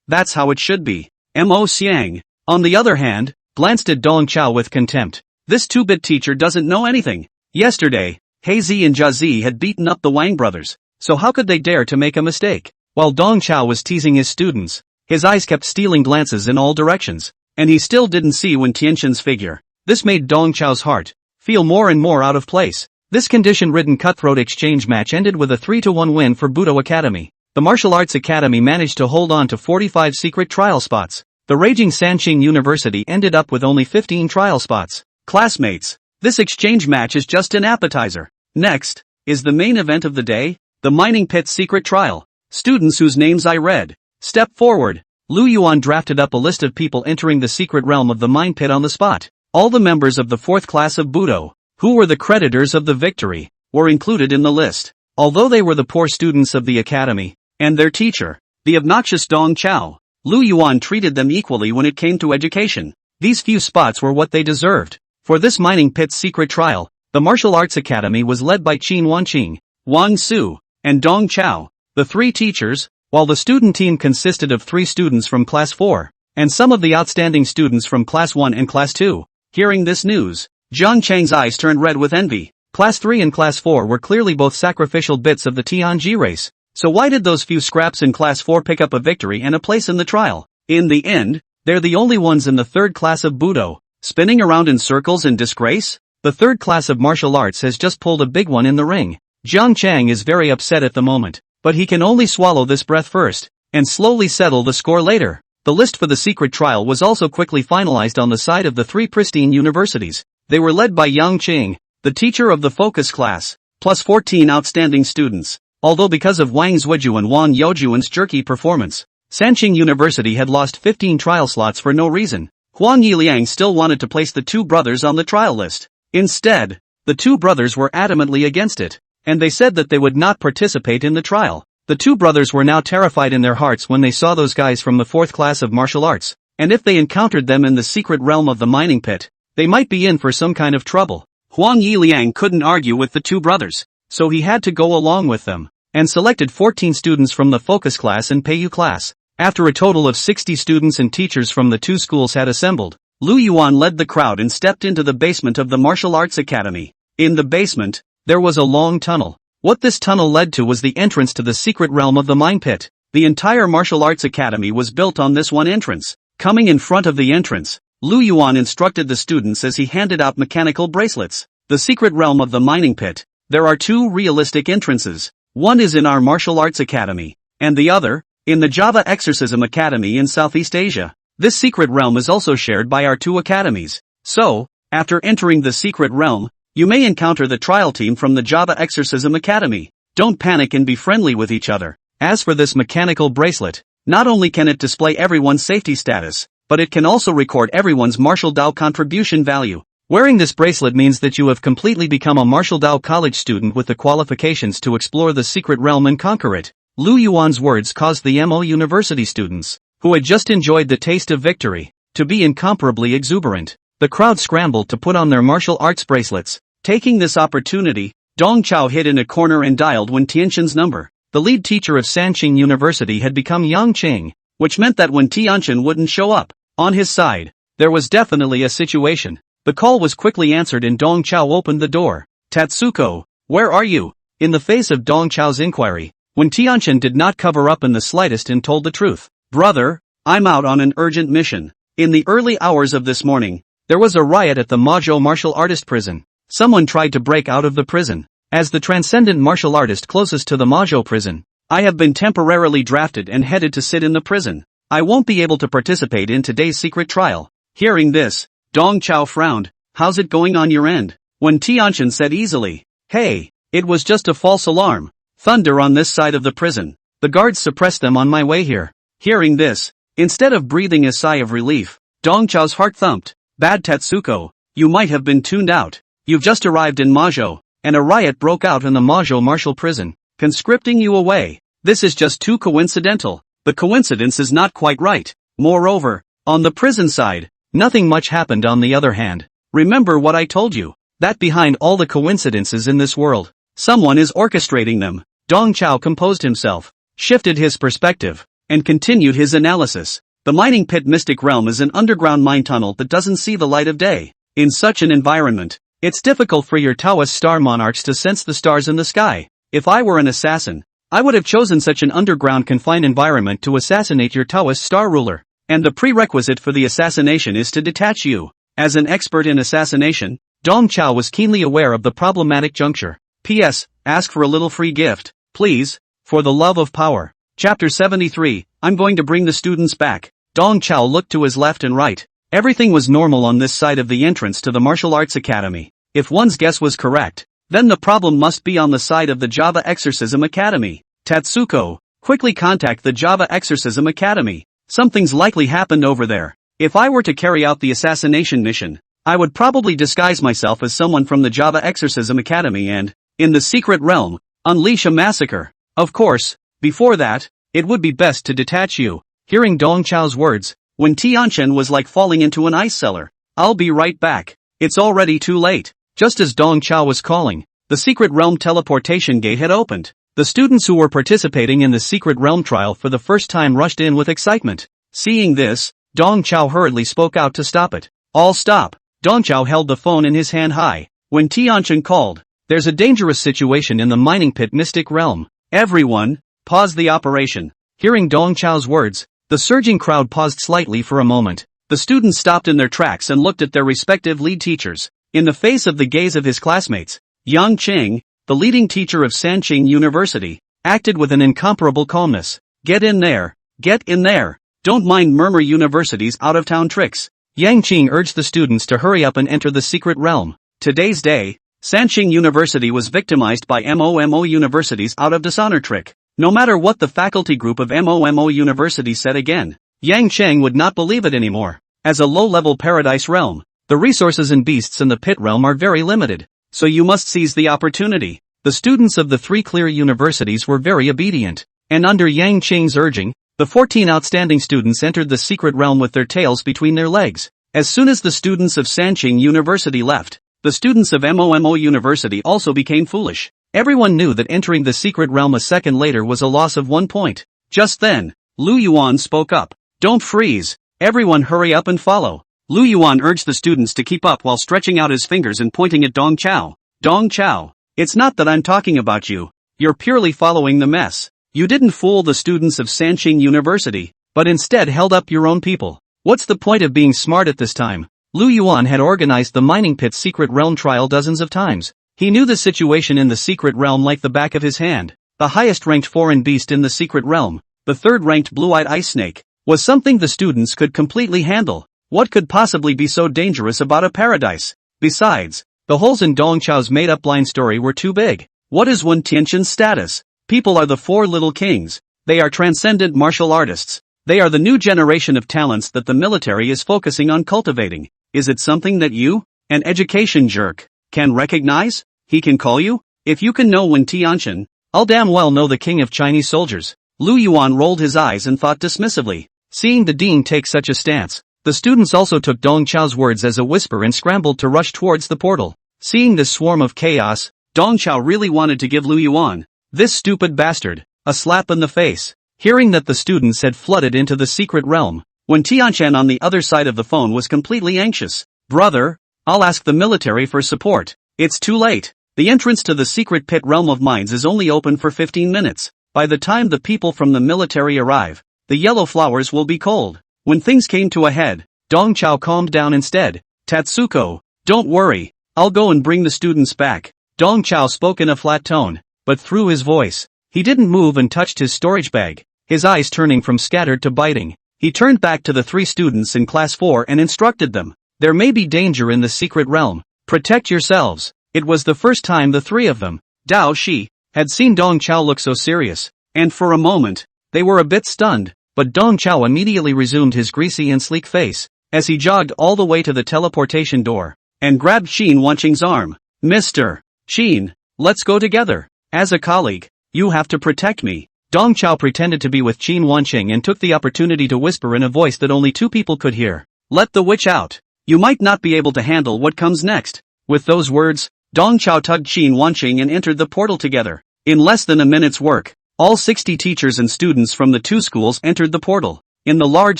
that's how it should be. Mo Xiang, on the other hand, glanced at Dong Chao with contempt. This two-bit teacher doesn't know anything. Yesterday, Heizi and Jiazi had beaten up the Wang brothers, so how could they dare to make a mistake? While Dong Chao was teasing his students, his eyes kept stealing glances in all directions, and he still didn't see Wen Tianqian's figure. This made Dong Chao's heart feel more and more out of place. This condition-ridden cutthroat exchange match ended with a 3-1 win for Budo Academy. The Martial Arts Academy managed to hold on to 45 secret trial spots. The raging Sanqing University ended up with only 15 trial spots. Classmates, this exchange match is just an appetizer. Next is the main event of the day, the mining pit secret trial. Students whose names I read, step forward. Lu Yuan drafted up a list of people entering the secret realm of the mine pit on the spot. All the members of the fourth class of Budo, who were the creditors of the victory, were included in the list. Although they were the poor students of the academy, and their teacher, the obnoxious Dong Chao, Lu Yuan treated them equally when it came to education. These few spots were what they deserved. For this mining pit secret trial, the Martial Arts Academy was led by Qin Wanqing, Wang Su, and Dong Chao, the three teachers, while the student team consisted of 3 students from Class 4, and some of the outstanding students from Class 1 and Class 2. Hearing this news, Zhang Chang's eyes turned red with envy. Class 3 and Class 4 were clearly both sacrificial bits of the Tianji race, so why did those few scraps in Class 4 pick up a victory and a place in the trial? In the end, they're the only ones in the third class of Budo, spinning around in circles in disgrace? The third class of martial arts has just pulled a big one in the ring. Zhang Chang is very upset at the moment, but he can only swallow this breath first, and slowly settle the score later. The list for the secret trial was also quickly finalized on the side of the 3 pristine universities. They were led by Yang Qing, the teacher of the focus class, plus 14 outstanding students. Although because of Wang Zhuju and Wang Youjuan's jerky performance, Sanqing University had lost 15 trial slots for no reason. Huang Yiliang still wanted to place the 2 brothers on the trial list. Instead, the 2 brothers were adamantly against it, and they said that they would not participate in the trial. The 2 brothers were now terrified in their hearts when they saw those guys from the 4th class of martial arts, and if they encountered them in the secret realm of the mining pit, they might be in for some kind of trouble. Huang Yiliang couldn't argue with the 2 brothers, so he had to go along with them, and selected 14 students from the focus class and Peiyou class. After a total of 60 students and teachers from the 2 schools had assembled, Lu Yuan led the crowd and stepped into the basement of the Martial Arts Academy. In the basement, there was a long tunnel. What this tunnel led to was the entrance to the secret realm of the mine pit. The entire Martial Arts Academy was built on this one entrance. Coming in front of the entrance, Lu Yuan instructed the students as he handed out mechanical bracelets. The secret realm of the mining pit. There are 2 realistic entrances. One is in our Martial Arts Academy, and the other, in the Java Exorcism Academy in Southeast Asia. This secret realm is also shared by our 2 academies. So, after entering the secret realm, you may encounter the trial team from the Java Exorcism Academy. Don't panic and be friendly with each other. As for this mechanical bracelet, not only can it display everyone's safety status, but it can also record everyone's martial Dao contribution value. Wearing this bracelet means that you have completely become a Martial Dao college student with the qualifications to explore the secret realm and conquer it. Lu Yuan's words caused the MO University students, who had just enjoyed the taste of victory, to be incomparably exuberant. The crowd scrambled to put on their martial arts bracelets. Taking this opportunity, Dong Chao hid in a corner and dialed Wen Tianxin's number. The lead teacher of Sanqing University had become Yang Qing, which meant that when Tianxin wouldn't show up, on his side, there was definitely a situation. The call was quickly answered and Dong Chao opened the door. Tatsuko, where are you? In the face of Dong Chao's inquiry, Wen Tianxin did not cover up in the slightest and told the truth. Brother, I'm out on an urgent mission. In the early hours of this morning, there was a riot at the Mazhou martial artist prison. Someone tried to break out of the prison. As the transcendent martial artist closest to the Mazhou prison, I have been temporarily drafted and headed to sit in the prison. I won't be able to participate in today's secret trial. Hearing this, Dong Chao frowned. How's it going on your end? When Tianxin said easily, hey, it was just a false alarm. Thunder on this side of the prison. The guards suppressed them on my way here. Hearing this, instead of breathing a sigh of relief, Dong Chao's heart thumped. Bad Tatsuko, you might have been tuned out. You've just arrived in Mazhou, and a riot broke out in the Mazhou martial prison, conscripting you away. This is just too coincidental. The coincidence is not quite right. Moreover, on the prison side, nothing much happened on the other hand. Remember what I told you, that behind all the coincidences in this world, someone is orchestrating them. Dong Chao composed himself, shifted his perspective, and continued his analysis. The mining pit mystic realm is an underground mine tunnel that doesn't see the light of day. In such an environment, it's difficult for your Taoist star monarchs to sense the stars in the sky. If I were an assassin, I would have chosen such an underground confined environment to assassinate your Taoist star ruler. And the prerequisite for the assassination is to detach you. As an expert in assassination, Dong Chao was keenly aware of the problematic juncture. P.S. Ask for a little free gift, please, for the love of power. Chapter 73, I'm going to bring the students back. Dong Chao looked to his left and right. Everything was normal on this side of the entrance to the Martial Arts Academy. If one's guess was correct, then the problem must be on the side of the Java Exorcism Academy. Tatsuko, quickly contact the Java Exorcism Academy. Something's likely happened over there. If I were to carry out the assassination mission, I would probably disguise myself as someone from the Java Exorcism Academy and, in the secret realm, unleash a massacre. Of course, before that, it would be best to detach you. Hearing Dong Chao's words, Wen Tianxin was like falling into an ice cellar. I'll be right back. It's already too late. Just as Dong Chao was calling, the secret realm teleportation gate had opened. The students who were participating in the secret realm trial for the first time rushed in with excitement. Seeing this, Dong Chao hurriedly spoke out to stop it. All stop. Dong Chao held the phone in his hand high. When Tianxin called, there's a dangerous situation in the mining pit mystic realm. Everyone, pause the operation. Hearing Dong Chao's words, the surging crowd paused slightly for a moment. The students stopped in their tracks and looked at their respective lead teachers. In the face of the gaze of his classmates, Yang Qing, the leading teacher of Sanqing University, acted with an incomparable calmness. Get in there. Get in there. Don't mind Murmur University's out-of-town tricks. Yang Qing urged the students to hurry up and enter the secret realm. Today's day, Sanqing University was victimized by MOMO University's out-of-dishonor trick. No matter what the faculty group of MOMO University said again, Yang Cheng would not believe it anymore. As a low-level paradise realm, the resources and beasts in the pit realm are very limited, so you must seize the opportunity. The students of the three clear universities were very obedient, and under Yang Cheng's urging, the 14 outstanding students entered the secret realm with their tails between their legs. As soon as the students of Sanqing University left, the students of MOMO University also became foolish. Everyone knew that entering the secret realm a second later was a loss of 1 point. Just then, Lu Yuan spoke up. Don't freeze. Everyone hurry up and follow. Lu Yuan urged the students to keep up while stretching out his fingers and pointing at Dong Chao. Dong Chao, it's not that I'm talking about you. You're purely following the mess. You didn't fool the students of Sanqing University, but instead held up your own people. What's the point of being smart at this time? Lu Yuan had organized the mining pit secret realm trial dozens of times. He knew the situation in the secret realm like the back of his hand. The highest-ranked foreign beast in the secret realm, the third-ranked blue-eyed ice snake, was something the students could completely handle. What could possibly be so dangerous about a paradise? Besides, the holes in Dong Chao's made-up blind story were too big. What is Wen Tianxin's status? People are the four little kings. They are transcendent martial artists. They are the new generation of talents that the military is focusing on cultivating. Is it something that you, An education jerk. Can recognize? He can call you? If you can know when Tianchen, I'll damn well know the king of Chinese soldiers. Lu Yuan rolled his eyes and thought dismissively. Seeing the dean take such a stance, the students also took Dong Chao's words as a whisper and scrambled to rush towards the portal. Seeing this swarm of chaos, Dong Chao really wanted to give Lu Yuan, this stupid bastard, a slap in the face. Hearing that the students had flooded into the secret realm, when Tianchen on the other side of the phone was completely anxious. Brother, I'll ask the military for support. It's too late. The entrance to the secret pit realm of mines is only open for 15 minutes. By the time the people from the military arrive, the yellow flowers will be cold. When things came to a head, Dong Chao calmed down instead. Tatsuko, don't worry, I'll go and bring the students back. Dong Chao spoke in a flat tone, but through his voice, he didn't move and touched his storage bag, his eyes turning from scattered to biting. He turned back to the 3 students in class 4 and instructed them. There may be danger in the secret realm. Protect yourselves. It was the first time the 3 of them, Dao Shi, had seen Dong Chao look so serious, and for a moment, they were a bit stunned, but Dong Chao immediately resumed his greasy and sleek face, as he jogged all the way to the teleportation door, and grabbed Qin Wanqing's arm. Mr. Qin, let's go together. As a colleague, you have to protect me. Dong Chao pretended to be with Qin Wanqing and took the opportunity to whisper in a voice that only 2 people could hear. Let the witch out. You might not be able to handle what comes next. With those words, Dong Chao tugged Qin Wanqing and entered the portal together. In less than a minute's work, all 60 teachers and students from the 2 schools entered the portal. In the large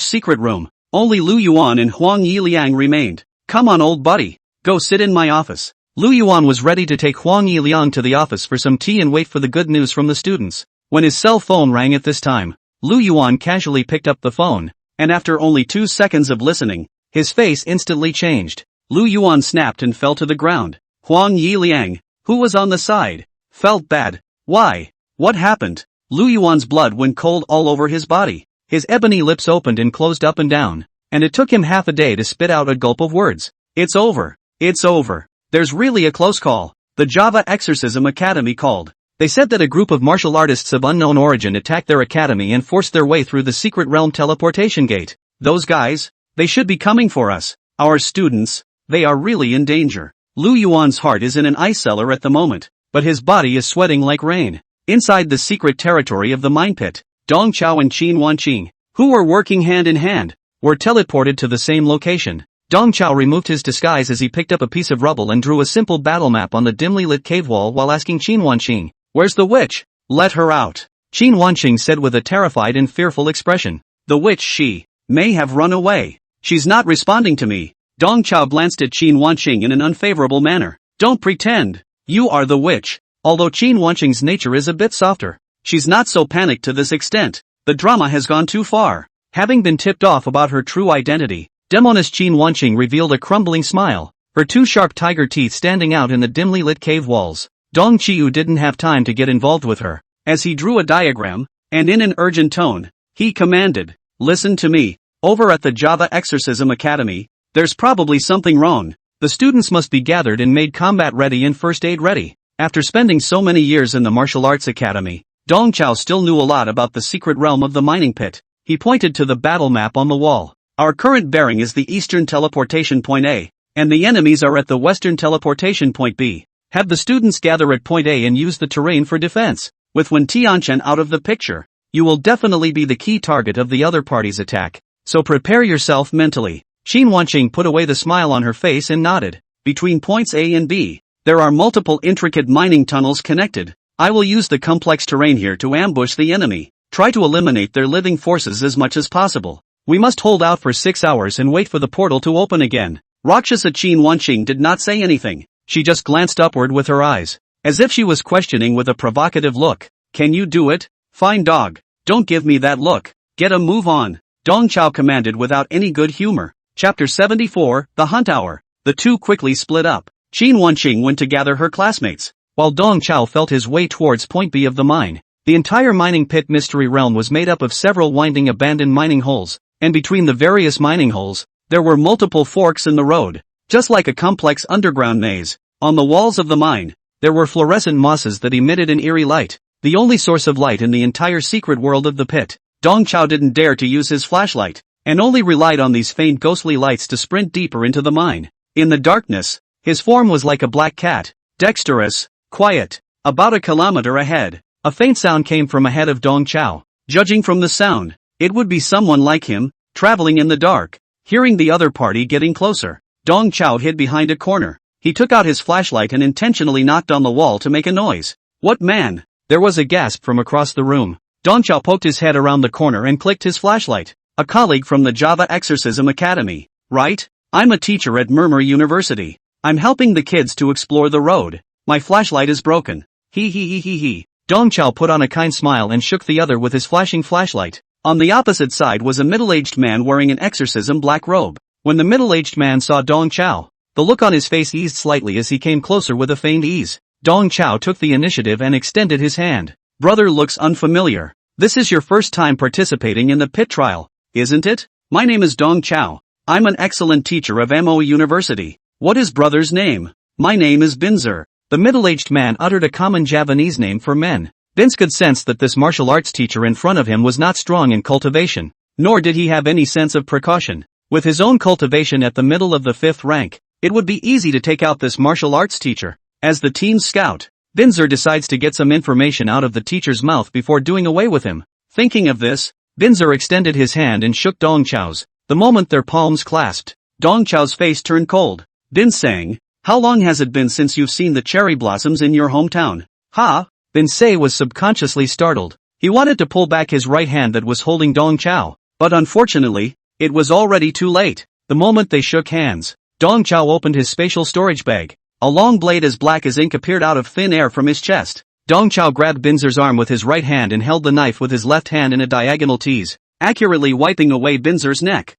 secret room, only Lu Yuan and Huang Yiliang remained. Come on, old buddy, go sit in my office. Lu Yuan was ready to take Huang Yiliang to the office for some tea and wait for the good news from the students. When his cell phone rang at this time, Lu Yuan casually picked up the phone, and after only 2 seconds of listening, his face instantly changed. Lu Yuan snapped and fell to the ground. Huang Yiliang, who was on the side, felt bad. Why? What happened? Lu Yuan's blood went cold all over his body. His ebony lips opened and closed up and down, and it took him half a day to spit out a gulp of words. It's over. It's over. There's really a close call. The Java Exorcism Academy called. They said that a group of martial artists of unknown origin attacked their academy and forced their way through the secret realm teleportation gate. Those guys? They should be coming for us. Our students, they are really in danger. Lu Yuan's heart is in an ice cellar at the moment, but his body is sweating like rain. Inside the secret territory of the mine pit, Dong Chao and Qin Wanqing, who were working hand in hand, were teleported to the same location. Dong Chao removed his disguise as he picked up a piece of rubble and drew a simple battle map on the dimly lit cave wall while asking Qin Wanqing, "Where's the witch? Let her out." Qin Wanqing said with a terrified and fearful expression, "The witch, she may have run away. She's not responding to me." Dong Chao glanced at Qin Wanqing in an unfavorable manner. "Don't pretend. You are the witch." Although Qin Wanqing's nature is a bit softer, she's not so panicked to this extent. The drama has gone too far. Having been tipped off about her true identity, demoness Qin Wanqing revealed a crumbling smile, her 2 sharp tiger teeth standing out in the dimly lit cave walls. Dong Qiu didn't have time to get involved with her. As he drew a diagram, and in an urgent tone, he commanded, "Listen to me. Over at the Java Exorcism Academy, there's probably something wrong. The students must be gathered and made combat ready and first aid ready." After spending so many years in the martial arts academy, Dong Chao still knew a lot about the secret realm of the mining pit. He pointed to the battle map on the wall. "Our current bearing is the eastern teleportation point A, and the enemies are at the western teleportation point B. Have the students gather at point A and use the terrain for defense. With Wen Tianchen out of the picture, you will definitely be the key target of the other party's attack, so prepare yourself mentally." Qin Wanqing put away the smile on her face and nodded. "Between points A and B, there are multiple intricate mining tunnels connected. I will use the complex terrain here to ambush the enemy. Try to eliminate their living forces as much as possible. We must hold out for 6 hours and wait for the portal to open again." Rakshasa Qin Wanqing did not say anything. She just glanced upward with her eyes, as if she was questioning with a provocative look. "Can you do it? Fine dog. Don't give me that look. Get a move on," Dong Chao commanded without any good humor. Chapter 74, The Hunt Hour. The 2 quickly split up. Qin Wanqing went to gather her classmates, while Dong Chao felt his way towards point B of the mine. The entire mining pit mystery realm was made up of several winding abandoned mining holes, and between the various mining holes, there were multiple forks in the road, just like a complex underground maze. On the walls of the mine, there were fluorescent mosses that emitted an eerie light, the only source of light in the entire secret world of the pit. Dong Chao didn't dare to use his flashlight, and only relied on these faint ghostly lights to sprint deeper into the mine. In the darkness, his form was like a black cat, dexterous, quiet. About a kilometer ahead, a faint sound came from ahead of Dong Chao. Judging from the sound, it would be someone like him, traveling in the dark. Hearing the other party getting closer, Dong Chao hid behind a corner. He took out his flashlight and intentionally knocked on the wall to make a noise. What man? There was a gasp from across the room. Dong Chao poked his head around the corner and clicked his flashlight. A colleague from the Java Exorcism Academy, right? I'm a teacher at Murmur University. I'm helping the kids to explore the road. My flashlight is broken. He. Dong Chao put on a kind smile and shook the other with his flashing flashlight. On the opposite side was a middle-aged man wearing an exorcism black robe. When the middle-aged man saw Dong Chao, the look on his face eased slightly as he came closer with a feigned ease. Dong Chao took the initiative and extended his hand. Brother looks unfamiliar. This is your first time participating in the pit trial, isn't it? My name is Dong Chao. I'm an excellent teacher of MO University. What is brother's name? My name is Binzer. The middle-aged man uttered a common Javanese name for men. Binz could sense that this martial arts teacher in front of him was not strong in cultivation, nor did he have any sense of precaution. With his own cultivation at the middle of the 5th rank, it would be easy to take out this martial arts teacher. As the team's scout, Binzer decides to get some information out of the teacher's mouth before doing away with him. Thinking of this, Binzer extended his hand and shook Dong Chao's. The moment their palms clasped, Dong Chao's face turned cold. Binz sang, "How long has it been since you've seen the cherry blossoms in your hometown?" Ha! Binz was subconsciously startled. He wanted to pull back his right hand that was holding Dong Chao, but unfortunately, it was already too late. The moment they shook hands, Dong Chao opened his spatial storage bag. A long blade as black as ink appeared out of thin air from his chest. Dong Chao grabbed Binzer's arm with his right hand and held the knife with his left hand in a diagonal tease, accurately wiping away Binzer's neck.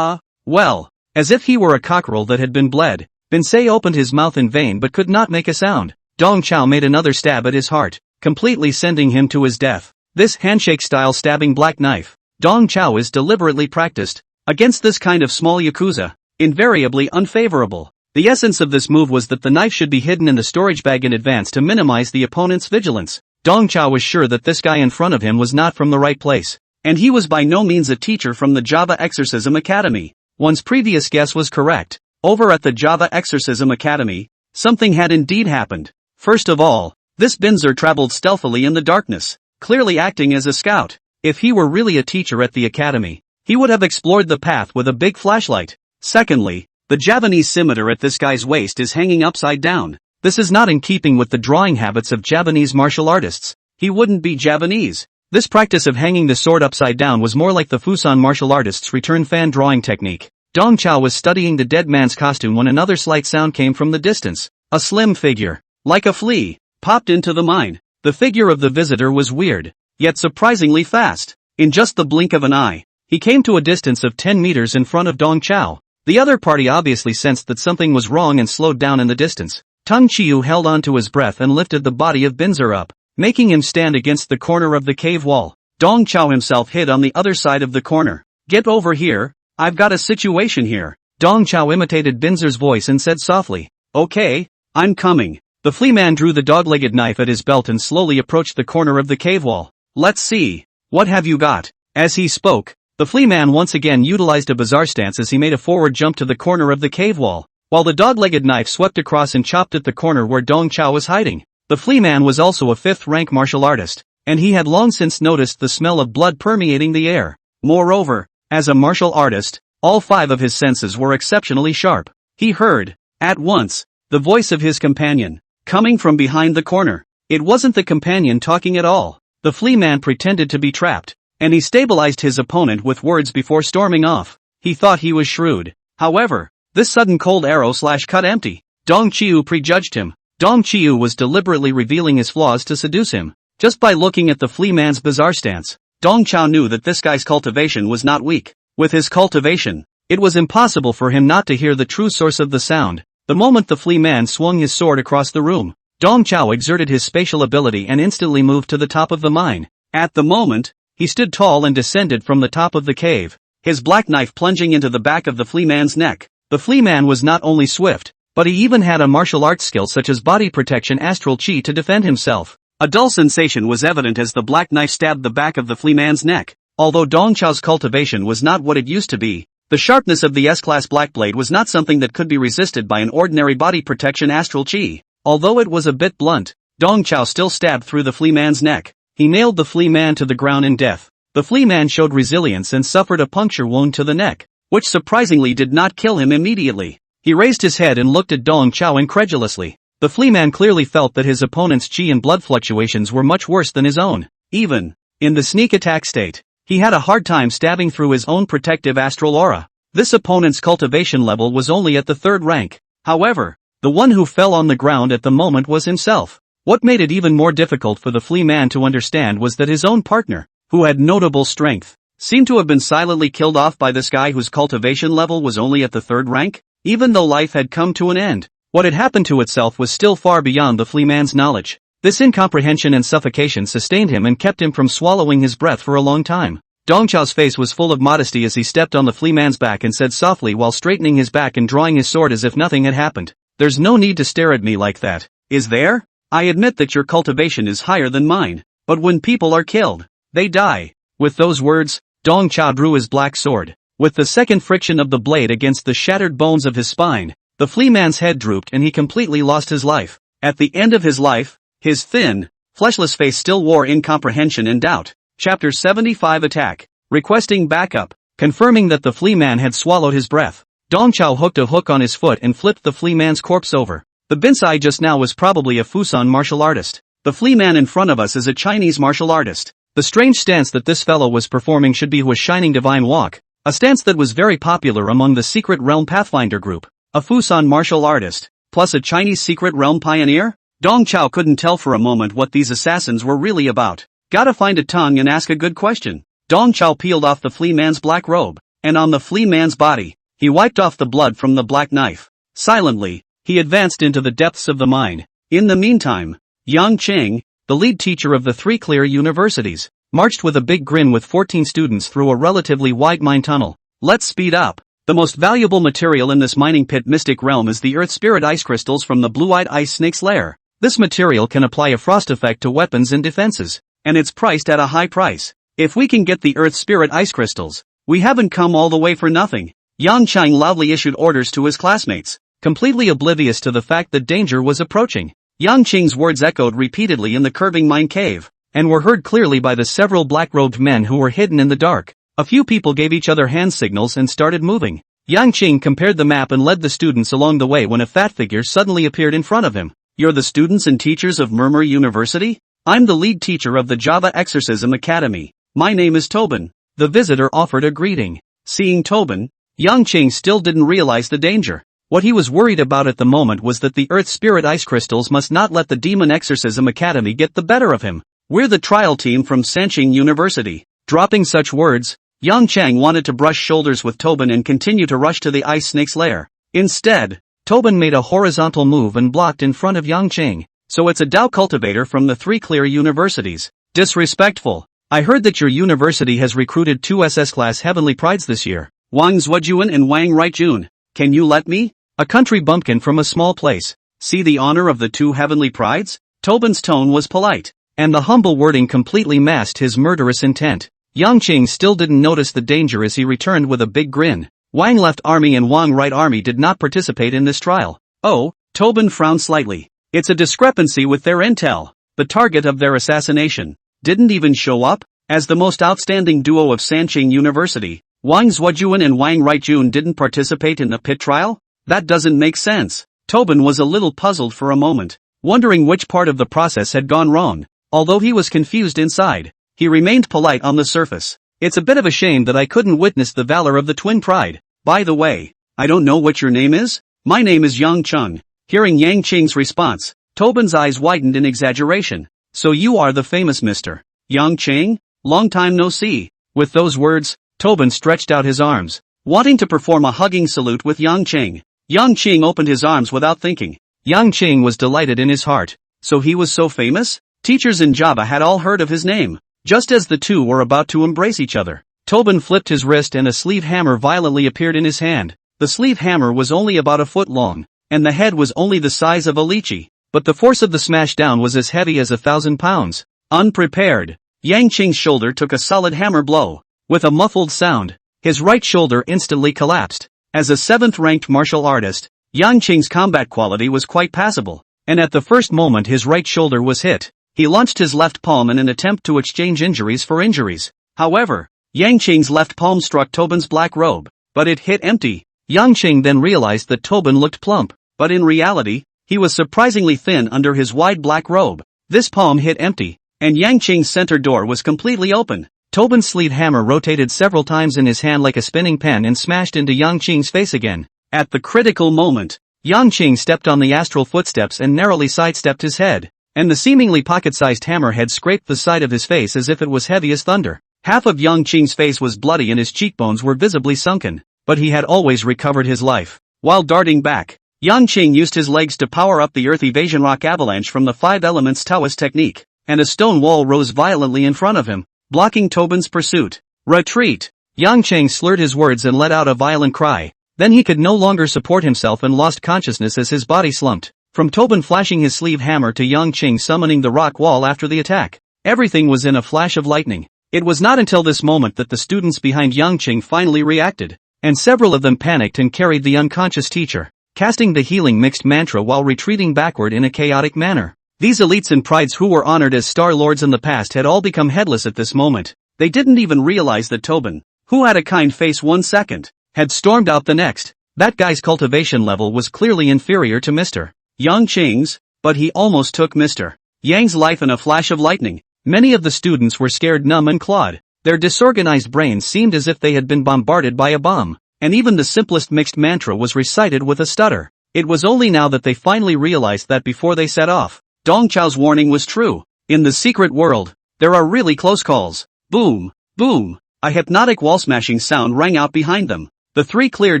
Well, as if he were a cockerel that had been bled, Binz opened his mouth in vain but could not make a sound. Dong Chao made another stab at his heart, completely sending him to his death. This handshake-style stabbing black knife, Dong Chao is deliberately practiced against this kind of small yakuza, invariably unfavorable. The essence of this move was that the knife should be hidden in the storage bag in advance to minimize the opponent's vigilance. Dong Chao was sure that this guy in front of him was not from the right place, and he was by no means a teacher from the Java Exorcism Academy. One's previous guess was correct. Over at the Java Exorcism Academy, something had indeed happened. First of all, this Binzer traveled stealthily in the darkness, clearly acting as a scout. If he were really a teacher at the academy, he would have explored the path with a big flashlight. Secondly, the Javanese scimitar at this guy's waist is hanging upside down. This is not in keeping with the drawing habits of Javanese martial artists. He wouldn't be Javanese. This practice of hanging the sword upside down was more like the Fusan martial artist's return fan drawing technique. Dong Chao was studying the dead man's costume when another slight sound came from the distance. A slim figure, like a flea, popped into the mine. The figure of the visitor was weird, yet surprisingly fast. In just the blink of an eye, he came to a distance of 10 meters in front of Dong Chao. The other party obviously sensed that something was wrong and slowed down in the distance. Tung Chiu held on to his breath and lifted the body of Binzer up, making him stand against the corner of the cave wall. Dong Chao himself hid on the other side of the corner. "Get over here, I've got a situation here." Dong Chao imitated Binzer's voice and said softly, "Okay, I'm coming." The flea man drew the dog-legged knife at his belt and slowly approached the corner of the cave wall. "Let's see. What have you got?" As he spoke, the flea man once again utilized a bizarre stance as he made a forward jump to the corner of the cave wall, while the dog-legged knife swept across and chopped at the corner where Dong Chao was hiding. The flea man was also a 5th-rank martial artist, and he had long since noticed the smell of blood permeating the air. Moreover, as a martial artist, all 5 of his senses were exceptionally sharp. He heard, at once, the voice of his companion, coming from behind the corner. It wasn't the companion talking at all. The flea man pretended to be trapped, and he stabilized his opponent with words before storming off. He thought he was shrewd. However, this sudden cold arrow cut empty. Dong Chiu prejudged him. Dong Chiu was deliberately revealing his flaws to seduce him. Just by looking at the flea man's bizarre stance, Dong Chao knew that this guy's cultivation was not weak. With his cultivation, it was impossible for him not to hear the true source of the sound. The moment the flea man swung his sword across the room, Dong Chao exerted his spatial ability and instantly moved to the top of the mine. At the moment, he stood tall and descended from the top of the cave, his black knife plunging into the back of the flea man's neck. The flea man was not only swift, but he even had a martial arts skill such as body protection astral chi to defend himself. A dull sensation was evident as the black knife stabbed the back of the flea man's neck. Although Dong Chao's cultivation was not what it used to be, The sharpness of the S-class black blade was not something that could be resisted by an ordinary body protection astral chi. Although it was a bit blunt, Dong Chao still stabbed through the flea man's neck. He nailed the flea man to the ground in death. The flea man showed resilience and suffered a puncture wound to the neck, which surprisingly did not kill him immediately. He raised his head and looked at Dong Chao incredulously. The flea man clearly felt that his opponent's chi and blood fluctuations were much worse than his own. Even in the sneak attack state, he had a hard time stabbing through his own protective astral aura. This opponent's cultivation level was only at the 3rd rank. However, the one who fell on the ground at the moment was himself. What made it even more difficult for the flea man to understand was that his own partner, who had notable strength, seemed to have been silently killed off by this guy whose cultivation level was only at the 3rd rank. Even though life had come to an end, what had happened to itself was still far beyond the flea man's knowledge. This incomprehension and suffocation sustained him and kept him from swallowing his breath for a long time. Dong Chao's face was full of modesty as he stepped on the flea man's back and said softly while straightening his back and drawing his sword as if nothing had happened, "There's no need to stare at me like that, is there? I admit that your cultivation is higher than mine, but when people are killed, they die." With those words, Dong Chao drew his black sword. With the second friction of the blade against the shattered bones of his spine, the flea man's head drooped and he completely lost his life. At the end of his life, his thin, fleshless face still wore incomprehension and doubt. Chapter 75 Attack. Requesting backup. Confirming that the flea man had swallowed his breath, Dong Chao hooked a hook on his foot and flipped the flea man's corpse over. The Binsai just now was probably a Fusan martial artist. The flea man in front of us is a Chinese martial artist. The strange stance that this fellow was performing should be a shining divine walk, a stance that was very popular among the Secret Realm Pathfinder group. A Fusan martial artist, plus a Chinese Secret Realm pioneer? Dong Chao couldn't tell for a moment what these assassins were really about. Gotta find a tongue and ask a good question. Dong Chao peeled off the flea man's black robe, and on the flea man's body, he wiped off the blood from the black knife. Silently, he advanced into the depths of the mine. In the meantime, Yang Qing, the lead teacher of the 3 clear universities, marched with a big grin with 14 students through a relatively wide mine tunnel. Let's speed up. The most valuable material in this mining pit mystic realm is the earth spirit ice crystals from the blue-eyed ice snake's lair. This material can apply a frost effect to weapons and defenses, and it's priced at a high price. If we can get the earth spirit ice crystals, we haven't come all the way for nothing. Yang Chang loudly issued orders to his classmates, completely oblivious to the fact that danger was approaching. Yang Qing's words echoed repeatedly in the curving mine cave, and were heard clearly by the several black-robed men who were hidden in the dark. A few people gave each other hand signals and started moving. Yang Qing compared the map and led the students along the way when a fat figure suddenly appeared in front of him. "You're the students and teachers of Murmur University? I'm the lead teacher of the Java Exorcism Academy. My name is Tobin." The visitor offered a greeting. Seeing Tobin, Yang Qing still didn't realize the danger. What he was worried about at the moment was that the Earth Spirit Ice Crystals must not let the Demon Exorcism Academy get the better of him. "We're the trial team from Sanqing University." Dropping such words, Yang Chang wanted to brush shoulders with Tobin and continue to rush to the ice snake's lair. Instead, Tobin made a horizontal move and blocked in front of Yang Chang. "So it's a Dao cultivator from the 3 clear universities. Disrespectful. I heard that your university has recruited 2 SS-class Heavenly Prides this year. Wang Zhuojuan and Wang Rightjun. Can you let me? A country bumpkin from a small place. See the honor of the 2 Heavenly Prides?" Tobin's tone was polite, and the humble wording completely masked his murderous intent. Yang Qing still didn't notice the danger as he returned with a big grin. Wang Left Army and Wang Right Army did not participate in this trial. "Oh," Tobin frowned slightly. "It's a discrepancy with their intel. The target of their assassination didn't even show up. As the most outstanding duo of Sanqing University, Wang Zhuojuan and Wang Rightjun didn't participate in the pit trial? That doesn't make sense." Tobin was a little puzzled for a moment, wondering which part of the process had gone wrong. Although he was confused inside, he remained polite on the surface. "It's a bit of a shame that I couldn't witness the valor of the Twin Pride. By the way, I don't know what your name is?" "My name is Yang Cheng." Hearing Yang Qing's response, Tobin's eyes widened in exaggeration. "So you are the famous Mr. Yang Qing? Long time no see." With those words, Tobin stretched out his arms, wanting to perform a hugging salute with Yang Qing. Yang Qing opened his arms without thinking. Yang Qing was delighted in his heart. So he was so famous? Teachers in Java had all heard of his name. Just as the two were about to embrace each other, Tobin flipped his wrist and a sleeve hammer violently appeared in his hand. The sleeve hammer was only about a foot long, and the head was only the size of a lychee, but the force of the smash down was as heavy as 1,000 pounds. Unprepared, Yang Qing's shoulder took a solid hammer blow. With a muffled sound, his right shoulder instantly collapsed. As a 7th-ranked martial artist, Yang Qing's combat quality was quite passable, and at the first moment his right shoulder was hit, he launched his left palm in an attempt to exchange injuries for injuries. However, Yang Qing's left palm struck Tobin's black robe, but it hit empty. Yang Qing then realized that Tobin looked plump, but in reality, he was surprisingly thin under his wide black robe. This palm hit empty, and Yang Qing's center door was completely open. Tobin's sleeve hammer rotated several times in his hand like a spinning pen and smashed into Yang Qing's face again. At the critical moment, Yang Qing stepped on the astral footsteps and narrowly sidestepped his head, and the seemingly pocket-sized hammer had scraped the side of his face as if it was heavy as thunder. Half of Yang Qing's face was bloody and his cheekbones were visibly sunken, but he had always recovered his life. While darting back, Yang Qing used his legs to power up the earth evasion rock avalanche from the 5 elements Taoist technique, and a stone wall rose violently in front of him, blocking Tobin's pursuit. Retreat! Yang Qing slurred his words and let out a violent cry. Then he could no longer support himself and lost consciousness as his body slumped. From Tobin flashing his sleeve hammer to Yang Qing summoning the rock wall after the attack, everything was in a flash of lightning. It was not until this moment that the students behind Yang Qing finally reacted, and several of them panicked and carried the unconscious teacher, casting the healing mixed mantra while retreating backward in a chaotic manner. These elites and prides who were honored as Star Lords in the past had all become headless at this moment. They didn't even realize that Tobin, who had a kind face 1 second, had stormed out the next. That guy's cultivation level was clearly inferior to Mr. Yang Qing's, but he almost took Mr. Yang's life in a flash of lightning. Many of the students were scared numb and clawed. Their disorganized brains seemed as if they had been bombarded by a bomb, and even the simplest mixed mantra was recited with a stutter. It was only now that they finally realized that before they set off, Dong Chao's warning was true. In the secret world, there are really close calls. Boom, boom, a hypnotic wall-smashing sound rang out behind them. The 3 clear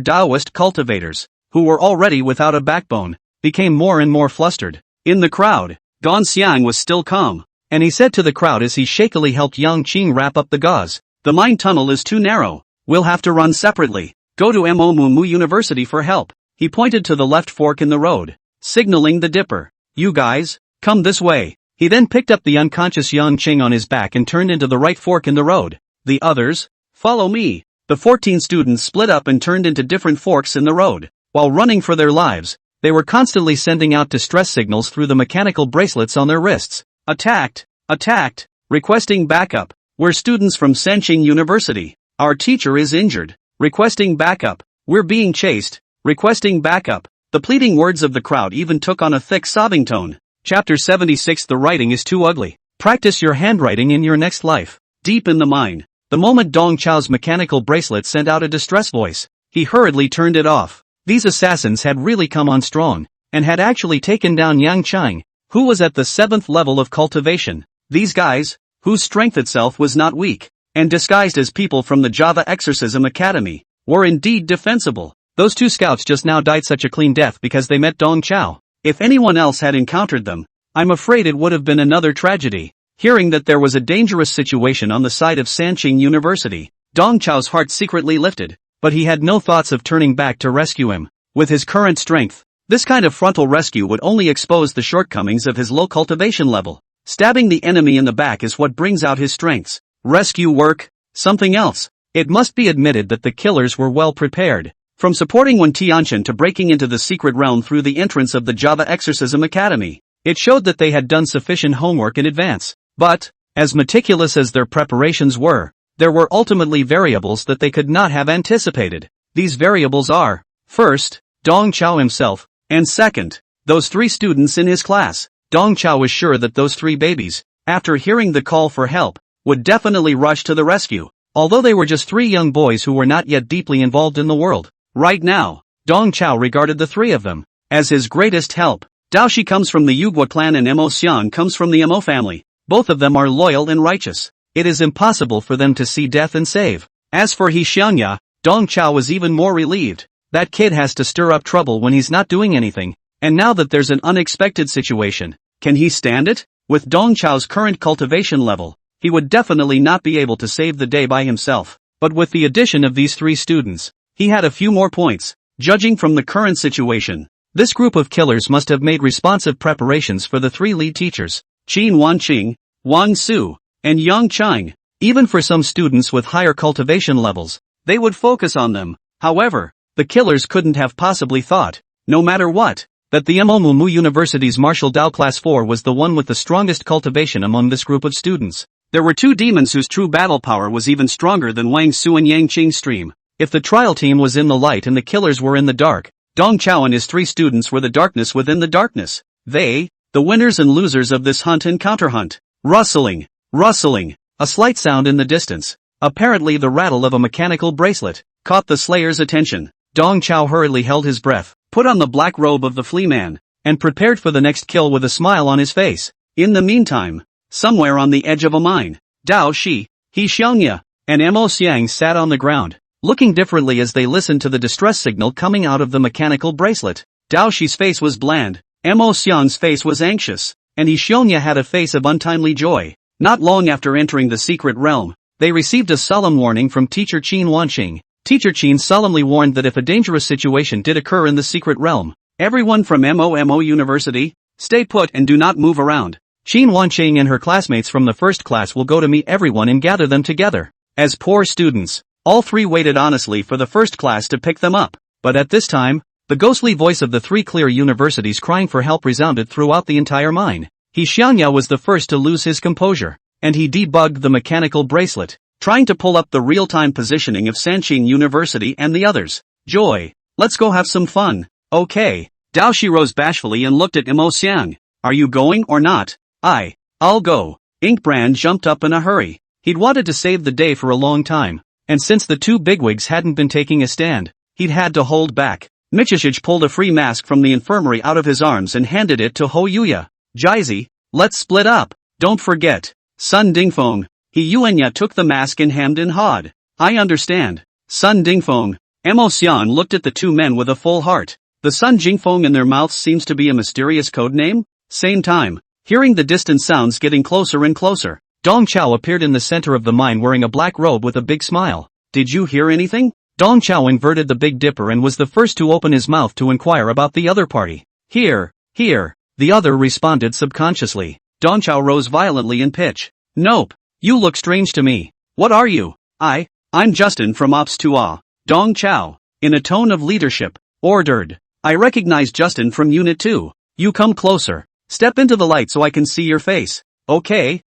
Taoist cultivators, who were already without a backbone, became more and more flustered. In the crowd, Don Xiang was still calm, and he said to the crowd as he shakily helped Yang Qing wrap up the gauze, "The mine tunnel is too narrow. We'll have to run separately. Go to Mo Mu University for help." He pointed to the left fork in the road, signaling the dipper. "You guys, come this way." He then picked up the unconscious Yang Qing on his back and turned into the right fork in the road. "The others, follow me." The 14 students split up and turned into different forks in the road. While running for their lives, they were constantly sending out distress signals through the mechanical bracelets on their wrists. "Attacked! Attacked! Requesting backup! We're students from Sanqing University. Our teacher is injured. Requesting backup! We're being chased. Requesting backup!" The pleading words of the crowd even took on a thick sobbing tone. Chapter 76. The writing is too ugly. Practice your handwriting in your next life. Deep in the mine, the moment Dong Chao's mechanical bracelet sent out a distress voice, he hurriedly turned it off. These assassins had really come on strong, and had actually taken down Yang Qing, who was at the 7th level of cultivation. These guys, whose strength itself was not weak, and disguised as people from the Java Exorcism Academy, were indeed defensible. Those 2 scouts just now died such a clean death because they met Dong Chao. If anyone else had encountered them, I'm afraid it would have been another tragedy. Hearing that there was a dangerous situation on the side of Sanqing University, Dong Chao's heart secretly lifted, but he had no thoughts of turning back to rescue him. With his current strength, this kind of frontal rescue would only expose the shortcomings of his low cultivation level. Stabbing the enemy in the back is what brings out his strengths. Rescue work? Something else. It must be admitted that the killers were well prepared. From supporting Wen Tianqian to breaking into the secret realm through the entrance of the Java Exorcism Academy, it showed that they had done sufficient homework in advance. But, as meticulous as their preparations were, there were ultimately variables that they could not have anticipated. These variables are, first, Dong Chao himself, and second, those 3 students in his class. Dong Chao was sure that those 3 babies, after hearing the call for help, would definitely rush to the rescue, although they were just 3 young boys who were not yet deeply involved in the world. Right now, Dong Chao regarded the 3 of them as his greatest help. Dao Shi comes from the Yugua clan and Mo Xiang comes from the Mo family. Both of them are loyal and righteous. It is impossible for them to see death and save. As for He Xiangya, Dong Chao was even more relieved. That kid has to stir up trouble when he's not doing anything, and now that there's an unexpected situation, can he stand it? With Dong Chao's current cultivation level, he would definitely not be able to save the day by himself. But with the addition of these 3 students, he had a few more points. Judging from the current situation, this group of killers must have made responsive preparations for the 3 lead teachers, Qin Wanqing, Wang Su, and Yang Qing. Even for some students with higher cultivation levels, they would focus on them. However, the killers couldn't have possibly thought, no matter what, that the Momumu University's Martial Dao Class 4 was the one with the strongest cultivation among this group of students. There were two demons whose true battle power was even stronger than Wang Su and Yang Qing's stream. If the trial team was in the light and the killers were in the dark, Dong Chao and his three students were the darkness within the darkness. They, the winners and losers of this hunt and counterhunt. Rustling, rustling, a slight sound in the distance, apparently the rattle of a mechanical bracelet, caught the slayer's attention. Dong Chao hurriedly held his breath, put on the black robe of the flea man, and prepared for the next kill with a smile on his face. In the meantime, somewhere on the edge of a mine, Dao Shi, He Xiangya, and Mo Xiang sat on the ground, looking differently as they listened to the distress signal coming out of the mechanical bracelet. Dao Shi's face was bland, Mo Xiang's face was anxious, and He Xiangya had a face of untimely joy. Not long after entering the secret realm, they received a solemn warning from teacher Qin Wanqing. Teacher Qin solemnly warned that if a dangerous situation did occur in the secret realm, everyone from Momo University, stay put and do not move around. Qin Wanqing and her classmates from the first class will go to meet everyone and gather them together. As poor students, all three waited honestly for the first class to pick them up. But at this time, the ghostly voice of the three clear universities crying for help resounded throughout the entire mine. He Xiangya was the first to lose his composure, and he debugged the mechanical bracelet, trying to pull up the real-time positioning of Sanqing University and the others. Joy, let's go have some fun. Okay. Dao Shi rose bashfully and looked at Mo Xiang. Are you going or not? I'll go. Inkbrand jumped up in a hurry. He'd wanted to save the day for a long time, and since the two bigwigs hadn't been taking a stand, he'd had to hold back. Michishich pulled a free mask from the infirmary out of his arms and handed it to Ho Yuya. Jizi, let's split up. Don't forget. Sun Dingfeng. He Yuanya took the mask and hemmed and hawed. I understand. Sun Dingfeng. Mo Xian looked at the two men with a full heart. The Sun Jingfeng in their mouths seems to be a mysterious code name? Same time, hearing the distant sounds getting closer and closer, Dong Chao appeared in the center of the mine wearing a black robe with a big smile. Did you hear anything? Dong Chao inverted the Big Dipper and was the first to open his mouth to inquire about the other party. Here, the other responded subconsciously. Dong Chao rose violently in pitch. Nope. You look strange to me. What are you? I'm Justin from Ops 2A. Dong Chao, in a tone of leadership, ordered. I recognize Justin from Unit 2. You come closer. Step into the light so I can see your face. Okay.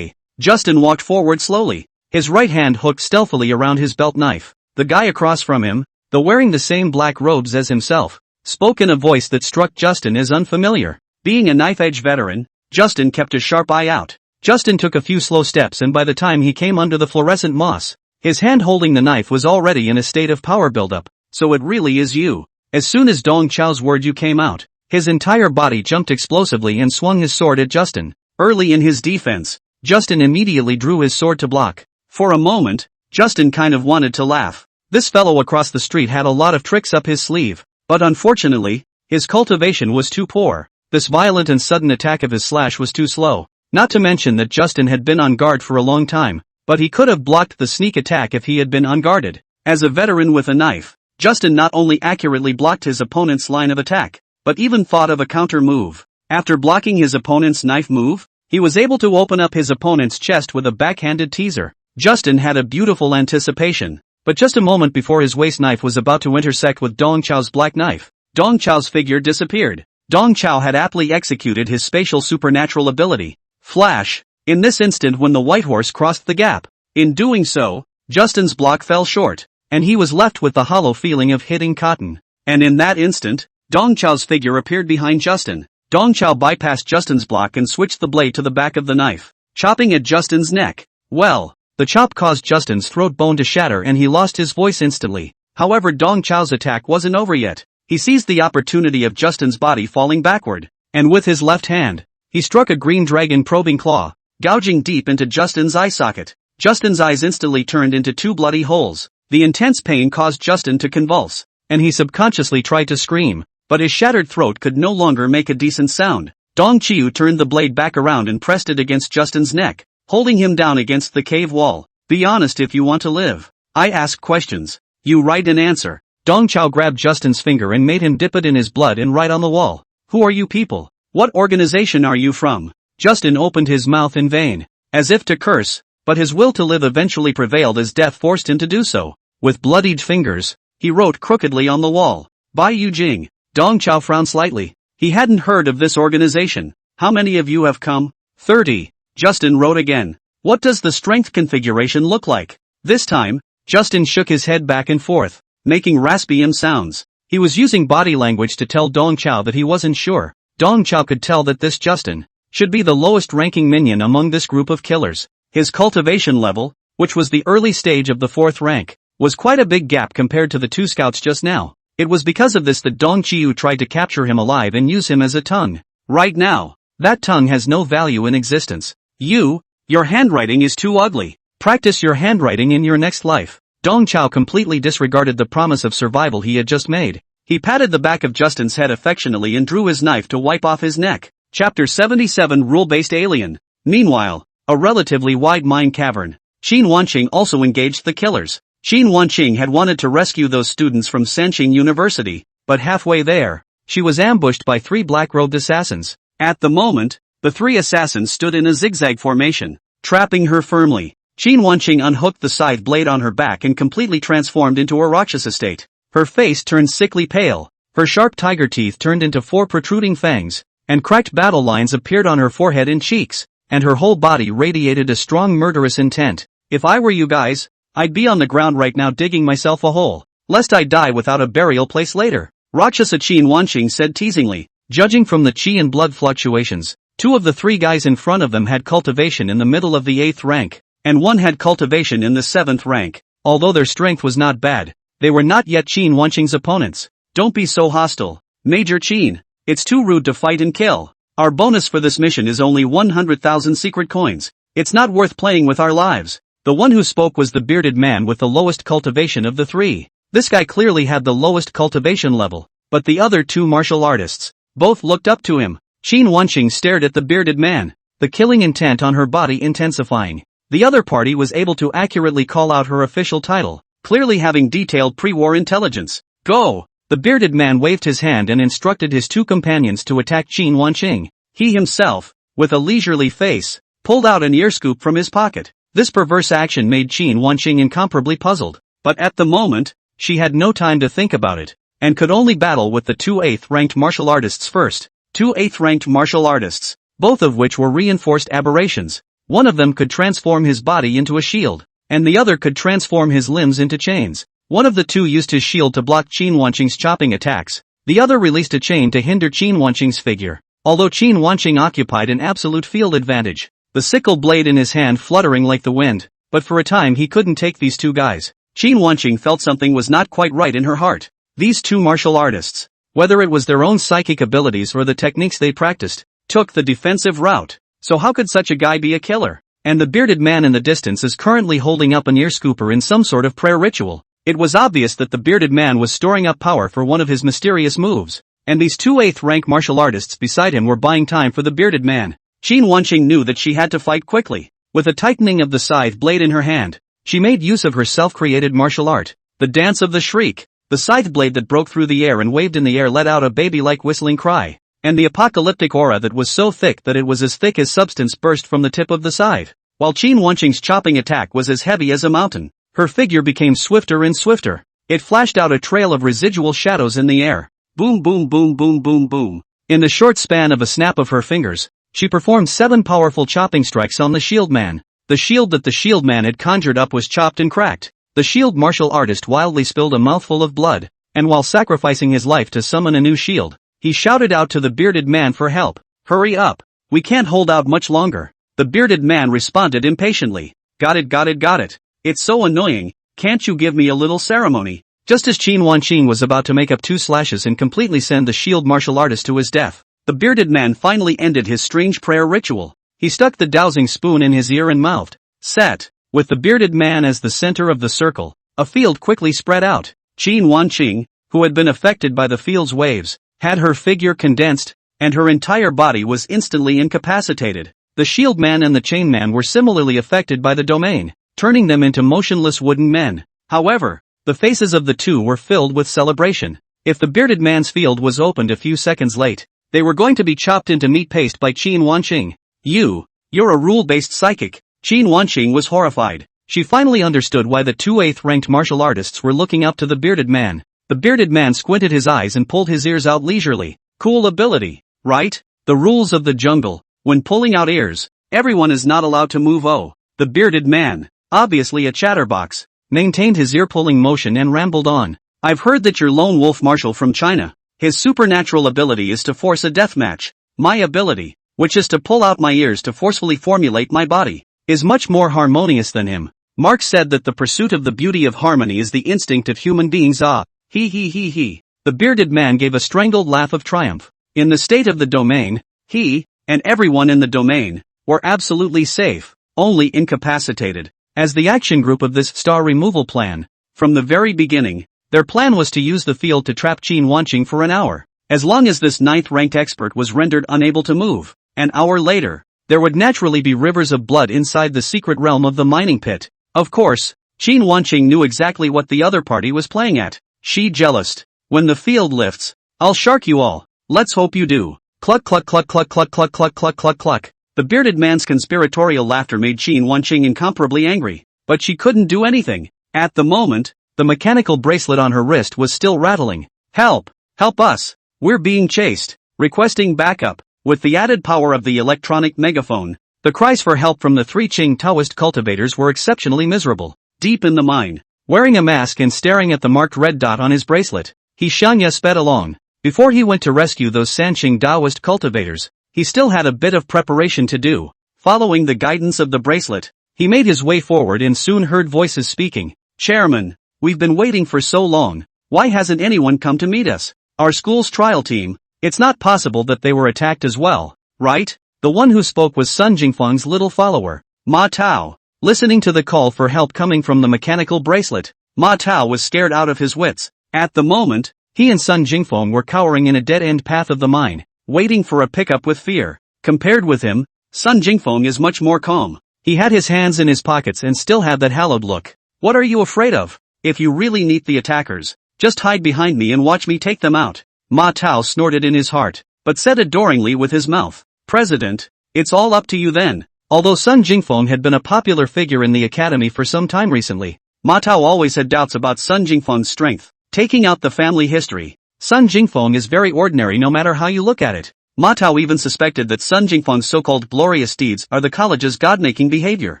Justin walked forward slowly, his right hand hooked stealthily around his belt knife. The guy across from him, though wearing the same black robes as himself, spoke in a voice that struck Justin as unfamiliar. Being a knife-edge veteran, Justin kept a sharp eye out. Justin took a few slow steps, and by the time he came under the fluorescent moss, his hand holding the knife was already in a state of power buildup. So it really is you. As soon as Dong Chao's word you came out, his entire body jumped explosively and swung his sword at Justin. Early in his defense, Justin immediately drew his sword to block. For a moment, Justin kind of wanted to laugh. This fellow across the street had a lot of tricks up his sleeve, but unfortunately, his cultivation was too poor. This violent and sudden attack of his slash was too slow. Not to mention that Justin had been on guard for a long time, but he could have blocked the sneak attack if he had been unguarded. As a veteran with a knife, Justin not only accurately blocked his opponent's line of attack, but even thought of a counter move. After blocking his opponent's knife move, he was able to open up his opponent's chest with a backhanded teaser. Justin had a beautiful anticipation, but just a moment before his waist knife was about to intersect with Dong Chao's black knife, Dong Chao's figure disappeared. Dong Chao had aptly executed his spatial supernatural ability, Flash, in this instant when the white horse crossed the gap. In doing so, Justin's block fell short, and he was left with the hollow feeling of hitting cotton. And in that instant, Dong Chao's figure appeared behind Justin. Dong Chao bypassed Justin's block and switched the blade to the back of the knife, chopping at Justin's neck. Well, the chop caused Justin's throat bone to shatter and he lost his voice instantly. However, Dong Chao's attack wasn't over yet. He seized the opportunity of Justin's body falling backward, and with his left hand, he struck a green dragon probing claw, gouging deep into Justin's eye socket. Justin's eyes instantly turned into two bloody holes. The intense pain caused Justin to convulse, and he subconsciously tried to scream, but his shattered throat could no longer make a decent sound. Dong Qiu turned the blade back around and pressed it against Justin's neck, holding him down against the cave wall. Be honest if you want to live. I ask questions. You write an answer. Dong Chao grabbed Justin's finger and made him dip it in his blood and write on the wall. Who are you people? What organization are you from? Justin opened his mouth in vain, as if to curse, but his will to live eventually prevailed as death forced him to do so. With bloodied fingers, he wrote crookedly on the wall. Bai Yujing. Dong Chao frowned slightly. He hadn't heard of this organization. How many of you have come? 30. Justin wrote again. What does the strength configuration look like? This time, Justin shook his head back and forth, making raspy sounds. He was using body language to tell Dong Chao that he wasn't sure. Dong Chao could tell that this Justin should be the lowest ranking minion among this group of killers. His cultivation level, which was the early stage of the 4th rank, was quite a big gap compared to the 2 scouts just now. It was because of this that Dong Qiu tried to capture him alive and use him as a tongue. Right now, that tongue has no value in existence. Your handwriting is too ugly. Practice your handwriting in your next life. Dong Chao completely disregarded the promise of survival he had just made. He patted the back of Justin's head affectionately and drew his knife to wipe off his neck. Chapter 77 Rule-Based Alien. Meanwhile, a relatively wide mine cavern. Qin Wanqing also engaged the killers. Qin Wanqing had wanted to rescue those students from Sanqing University, but halfway there, she was ambushed by 3 black-robed assassins. At the moment, the 3 assassins stood in a zigzag formation, trapping her firmly. Qin Wanqing unhooked the scythe blade on her back and completely transformed into a Rakshasa state. Her face turned sickly pale, her sharp tiger teeth turned into 4 protruding fangs, and cracked battle lines appeared on her forehead and cheeks, and her whole body radiated a strong murderous intent. If I were you guys, I'd be on the ground right now digging myself a hole, lest I die without a burial place later. Rakshasa Qin Wanqing said teasingly. Judging from the chi and blood fluctuations, 2 of the 3 guys in front of them had cultivation in the middle of the 8th rank, and 1 had cultivation in the 7th rank. Although their strength was not bad, they were not yet Qin Wanqing's opponents. Don't be so hostile, Major Qin. It's too rude to fight and kill. Our bonus for this mission is only 100,000 secret coins. It's not worth playing with our lives. The one who spoke was the bearded man with the lowest cultivation of the 3. This guy clearly had the lowest cultivation level, but the other 2 martial artists both looked up to him. Qin Wanqing stared at the bearded man, the killing intent on her body intensifying. The other party was able to accurately call out her official title, clearly having detailed pre-war intelligence. Go! The bearded man waved his hand and instructed his 2 companions to attack Qin Wanqing. He himself, with a leisurely face, pulled out an ear scoop from his pocket. This perverse action made Qin Wanqing incomparably puzzled, but at the moment, she had no time to think about it, and could only battle with the 2 8th-ranked martial artists first. 2 8th-ranked martial artists, both of which were reinforced aberrations. One of them could transform his body into a shield, and the other could transform his limbs into chains. One of the 2 used his shield to block Qin Wanqing's chopping attacks. The other released a chain to hinder Qin Wanqing's figure. Although Qin Wanqing occupied an absolute field advantage, the sickle blade in his hand fluttering like the wind, but for a time he couldn't take these 2 guys. Qin Wanqing felt something was not quite right in her heart. These 2 martial artists, whether it was their own psychic abilities or the techniques they practiced, took the defensive route. So how could such a guy be a killer? And the bearded man in the distance is currently holding up an ear scooper in some sort of prayer ritual. It was obvious that the bearded man was storing up power for one of his mysterious moves, and these 2 8th-rank martial artists beside him were buying time for the bearded man. Qin Wanqing knew that she had to fight quickly. With a tightening of the scythe blade in her hand, she made use of her self-created martial art, the dance of the shriek. The scythe blade that broke through the air and waved in the air let out a baby-like whistling cry, and the apocalyptic aura that was so thick that it was as thick as substance burst from the tip of the scythe, while Qin Wanqing's chopping attack was as heavy as a mountain. Her figure became swifter and swifter. It flashed out a trail of residual shadows in the air. Boom boom boom boom boom boom. In the short span of a snap of her fingers, she performed 7 powerful chopping strikes on the shield man. The shield that the shield man had conjured up was chopped and cracked. The shield martial artist wildly spilled a mouthful of blood, and while sacrificing his life to summon a new shield, he shouted out to the bearded man for help. Hurry up. We can't hold out much longer. The bearded man responded impatiently. Got it got it got it. It's so annoying, can't you give me a little ceremony? Just as Qin Wanqing was about to make up 2 slashes and completely send the shield martial artist to his death, the bearded man finally ended his strange prayer ritual. He stuck the dowsing spoon in his ear and mouthed. Set. With the bearded man as the center of the circle, a field quickly spread out. Qin Wanqing, who had been affected by the field's waves, had her figure condensed, and her entire body was instantly incapacitated. The shield man and the chain man were similarly affected by the domain, turning them into motionless wooden men. However, the faces of the 2 were filled with celebration. If the bearded man's field was opened a few seconds late, they were going to be chopped into meat paste by Qin Wanqing. You're a rule-based psychic. Qin Wanqing was horrified. she finally understood why the two 8th-ranked martial artists were looking up to the bearded man. The bearded man squinted his eyes and pulled his ears out leisurely. Cool ability, right? The rules of the jungle. When pulling out ears, everyone is not allowed to move. Oh, the bearded man, obviously a chatterbox, maintained his ear-pulling motion and rambled on. I've heard that you're lone wolf marshal from China. His supernatural ability is to force a deathmatch. My ability, which is to pull out my ears to forcefully formulate my body, is much more harmonious than him. Marx said that the pursuit of the beauty of harmony is the instinct of human beings. Ah, he. The bearded man gave a strangled laugh of triumph. In the state of the domain, he, and everyone in the domain, were absolutely safe, only incapacitated. As the action group of this star removal plan, from the very beginning, their plan was to use the field to trap Qin Wanqing for an hour. As long as this 9th-ranked expert was rendered unable to move, an hour later, there would naturally be rivers of blood inside the secret realm of the mining pit. Of course, Qin Wanqing knew exactly what the other party was playing at. She jealoused. When the field lifts, I'll shark you all. Let's hope you do. Cluck cluck cluck cluck cluck cluck cluck cluck cluck cluck. The bearded man's conspiratorial laughter made Qin Wanqing incomparably angry, but she couldn't do anything. At the moment, the mechanical bracelet on her wrist was still rattling. Help! Help us! We're being chased! Requesting backup. With the added power of the electronic megaphone, the cries for help from the 3 Qing Taoist cultivators were exceptionally miserable. Deep in the mine, wearing a mask and staring at the marked red dot on his bracelet, He Xiangya sped along. Before he went to rescue those Sanqing Taoist cultivators, he still had a bit of preparation to do. Following the guidance of the bracelet, he made his way forward and soon heard voices speaking. Chairman, we've been waiting for so long. Why hasn't anyone come to meet us? Our school's trial team. It's not possible that they were attacked as well, right? The one who spoke was Sun Jingfeng's little follower, Ma Tao. Listening to the call for help coming from the mechanical bracelet, Ma Tao was scared out of his wits. At the moment, he and Sun Jingfeng were cowering in a dead-end path of the mine, waiting for a pickup with fear. Compared with him, Sun Jingfeng is much more calm. He had his hands in his pockets and still had that hallowed look. What are you afraid of? If you really need the attackers, just hide behind me and watch me take them out. Ma Tao snorted in his heart, but said adoringly with his mouth, President, it's all up to you then. Although Sun Jingfeng had been a popular figure in the academy for some time recently, Ma Tao always had doubts about Sun Jingfeng's strength. Taking out the family history, Sun Jingfeng is very ordinary no matter how you look at it. Ma Tao even suspected that Sun Jingfeng's so-called glorious deeds are the college's god-making behavior.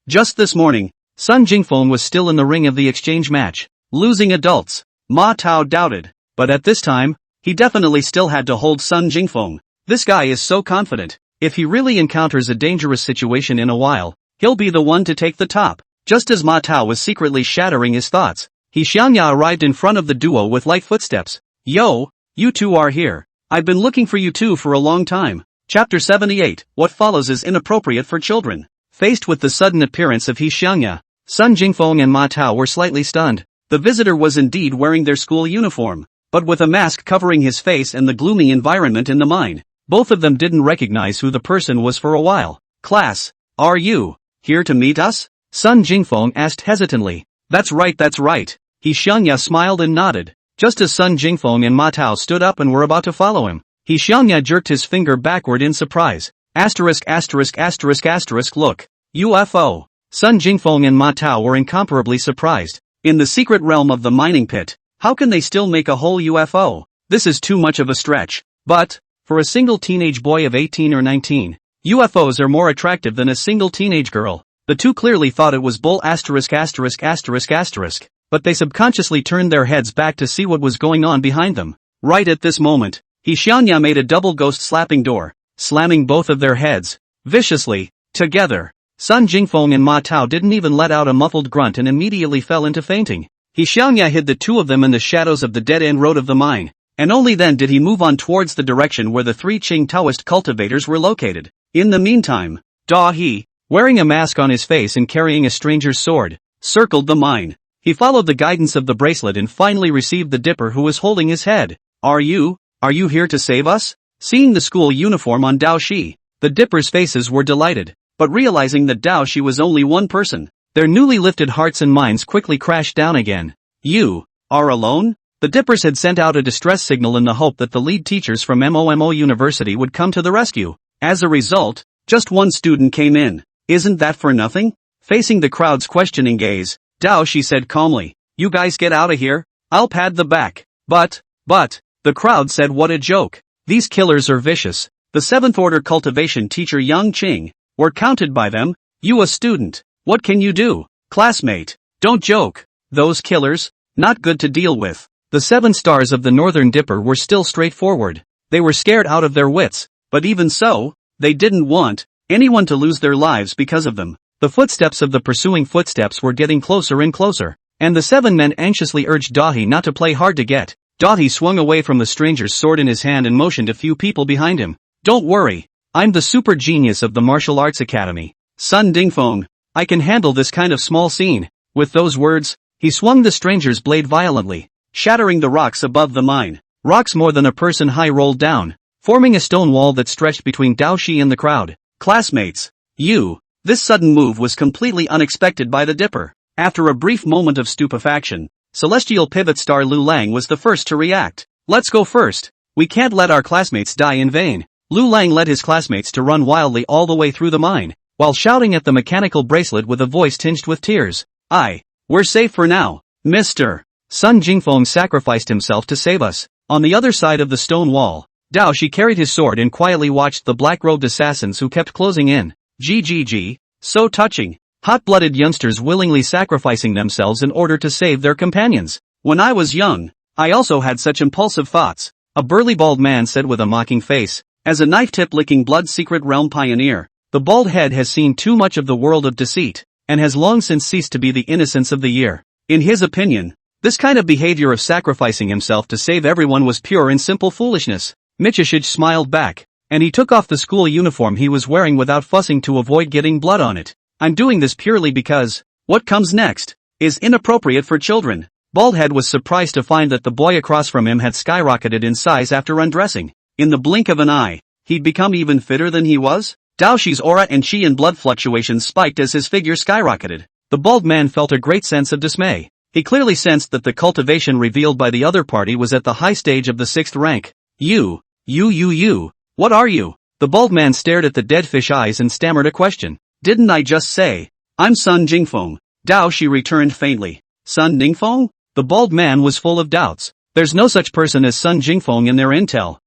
Just this morning, Sun Jingfeng was still in the ring of the exchange match, losing adults. Ma Tao doubted, but at this time, he definitely still had to hold Sun Jingfeng. This guy is so confident. If he really encounters a dangerous situation in a while, he'll be the one to take the top. Just as Ma Tao was secretly shattering his thoughts, He Xiangya arrived in front of the duo with light footsteps. Yo, you two are here. I've been looking for you two for a long time. Chapter 78. What follows is inappropriate for children. Faced with the sudden appearance of He Xiangya, Sun Jingfeng and Ma Tao were slightly stunned. The visitor was indeed wearing their school uniform, but with a mask covering his face and the gloomy environment in the mine. Both of them didn't recognize who the person was for a while. Class, are you here to meet us? Sun Jingfeng asked hesitantly. That's right. He Xiangya smiled and nodded. Just as Sun Jingfeng and Ma Tao stood up and were about to follow him, He Xiangya jerked his finger backward in surprise. Asterisk. Look. UFO. Sun Jingfeng and Ma Tao were incomparably surprised. In the secret realm of the mining pit, how can they still make a whole UFO? This is too much of a stretch. But, for a single teenage boy of 18 or 19, UFOs are more attractive than a single teenage girl. The two clearly thought it was bull. But they subconsciously turned their heads back to see what was going on behind them. Right at this moment, He Xiangya made a double ghost slapping door, slamming both of their heads viciously together. Sun Jingfeng and Ma Tao didn't even let out a muffled grunt and immediately fell into fainting. He Xiangya hid the two of them in the shadows of the dead-end road of the mine, and only then did he move on towards the direction where the 3 Qing Taoist cultivators were located. In the meantime, Da He, wearing a mask on his face and carrying a stranger's sword, circled the mine. He followed the guidance of the bracelet and finally received the Dipper, who was holding his head. Are you here to save us? Seeing the school uniform on Dao Shi, the Dipper's faces were delighted, but realizing that Dao Shi was only one person, their newly lifted hearts and minds quickly crashed down again. You are alone? The Dippers had sent out a distress signal in the hope that the lead teachers from MOMO University would come to the rescue. As a result, just one student came in. Isn't that for nothing? Facing the crowd's questioning gaze, Dao Shi said calmly, "You guys get out of here, I'll pad the back." But, the crowd said what a joke. These killers are vicious. The 7th order cultivation teacher Yang Qing, were counted by them. You a student, what can you do? Classmate, don't joke. Those killers, not good to deal with. The 7 stars of the Northern Dipper were still straightforward. They were scared out of their wits, but even so, they didn't want anyone to lose their lives because of them. The footsteps of the pursuing footsteps were getting closer and closer, and the 7 men anxiously urged Dahi not to play hard to get. Dahi swung away from the stranger's sword in his hand and motioned a few people behind him. "Don't worry, I'm the super genius of the martial arts academy. Sun Dingfeng, I can handle this kind of small scene." With those words, he swung the stranger's blade violently, shattering the rocks above the mine. Rocks more than a person high rolled down, forming a stone wall that stretched between Dao Shi and the crowd. "Classmates, this sudden move was completely unexpected by the Dipper." After a brief moment of stupefaction, Celestial Pivot Star Lu Lang was the first to react. "Let's go first. We can't let our classmates die in vain." Lu Lang led his classmates to run wildly all the way through the mine, while shouting at the mechanical bracelet with a voice tinged with tears. We're safe for now, Mr. Sun Jingfeng sacrificed himself to save us." On the other side of the stone wall, Dao Shi carried his sword and quietly watched the black-robed assassins who kept closing in. GGG, so touching. Hot-blooded youngsters willingly sacrificing themselves in order to save their companions. "When I was young, I also had such impulsive thoughts," a burly bald man said with a mocking face. As a knife-tip licking blood secret realm pioneer, the bald head has seen too much of the world of deceit, and has long since ceased to be the innocence of the year. In his opinion, this kind of behavior of sacrificing himself to save everyone was pure and simple foolishness. Michishige smiled back, and he took off the school uniform he was wearing without fussing to avoid getting blood on it. "I'm doing this purely because what comes next is inappropriate for children." Baldhead was surprised to find that the boy across from him had skyrocketed in size after undressing. In the blink of an eye, he'd become even fitter than he was. Dao Shi's aura and chi and blood fluctuations spiked as his figure skyrocketed. The bald man felt a great sense of dismay. He clearly sensed that the cultivation revealed by the other party was at the high stage of the 6th rank. You, what are you?" The bald man stared at the dead fish eyes and stammered a question. "Didn't I just say, I'm Sun Jingfeng?" Dao Shi returned faintly. "Sun Ningfeng?" The bald man was full of doubts. There's no such person as Sun Jingfeng in their intel.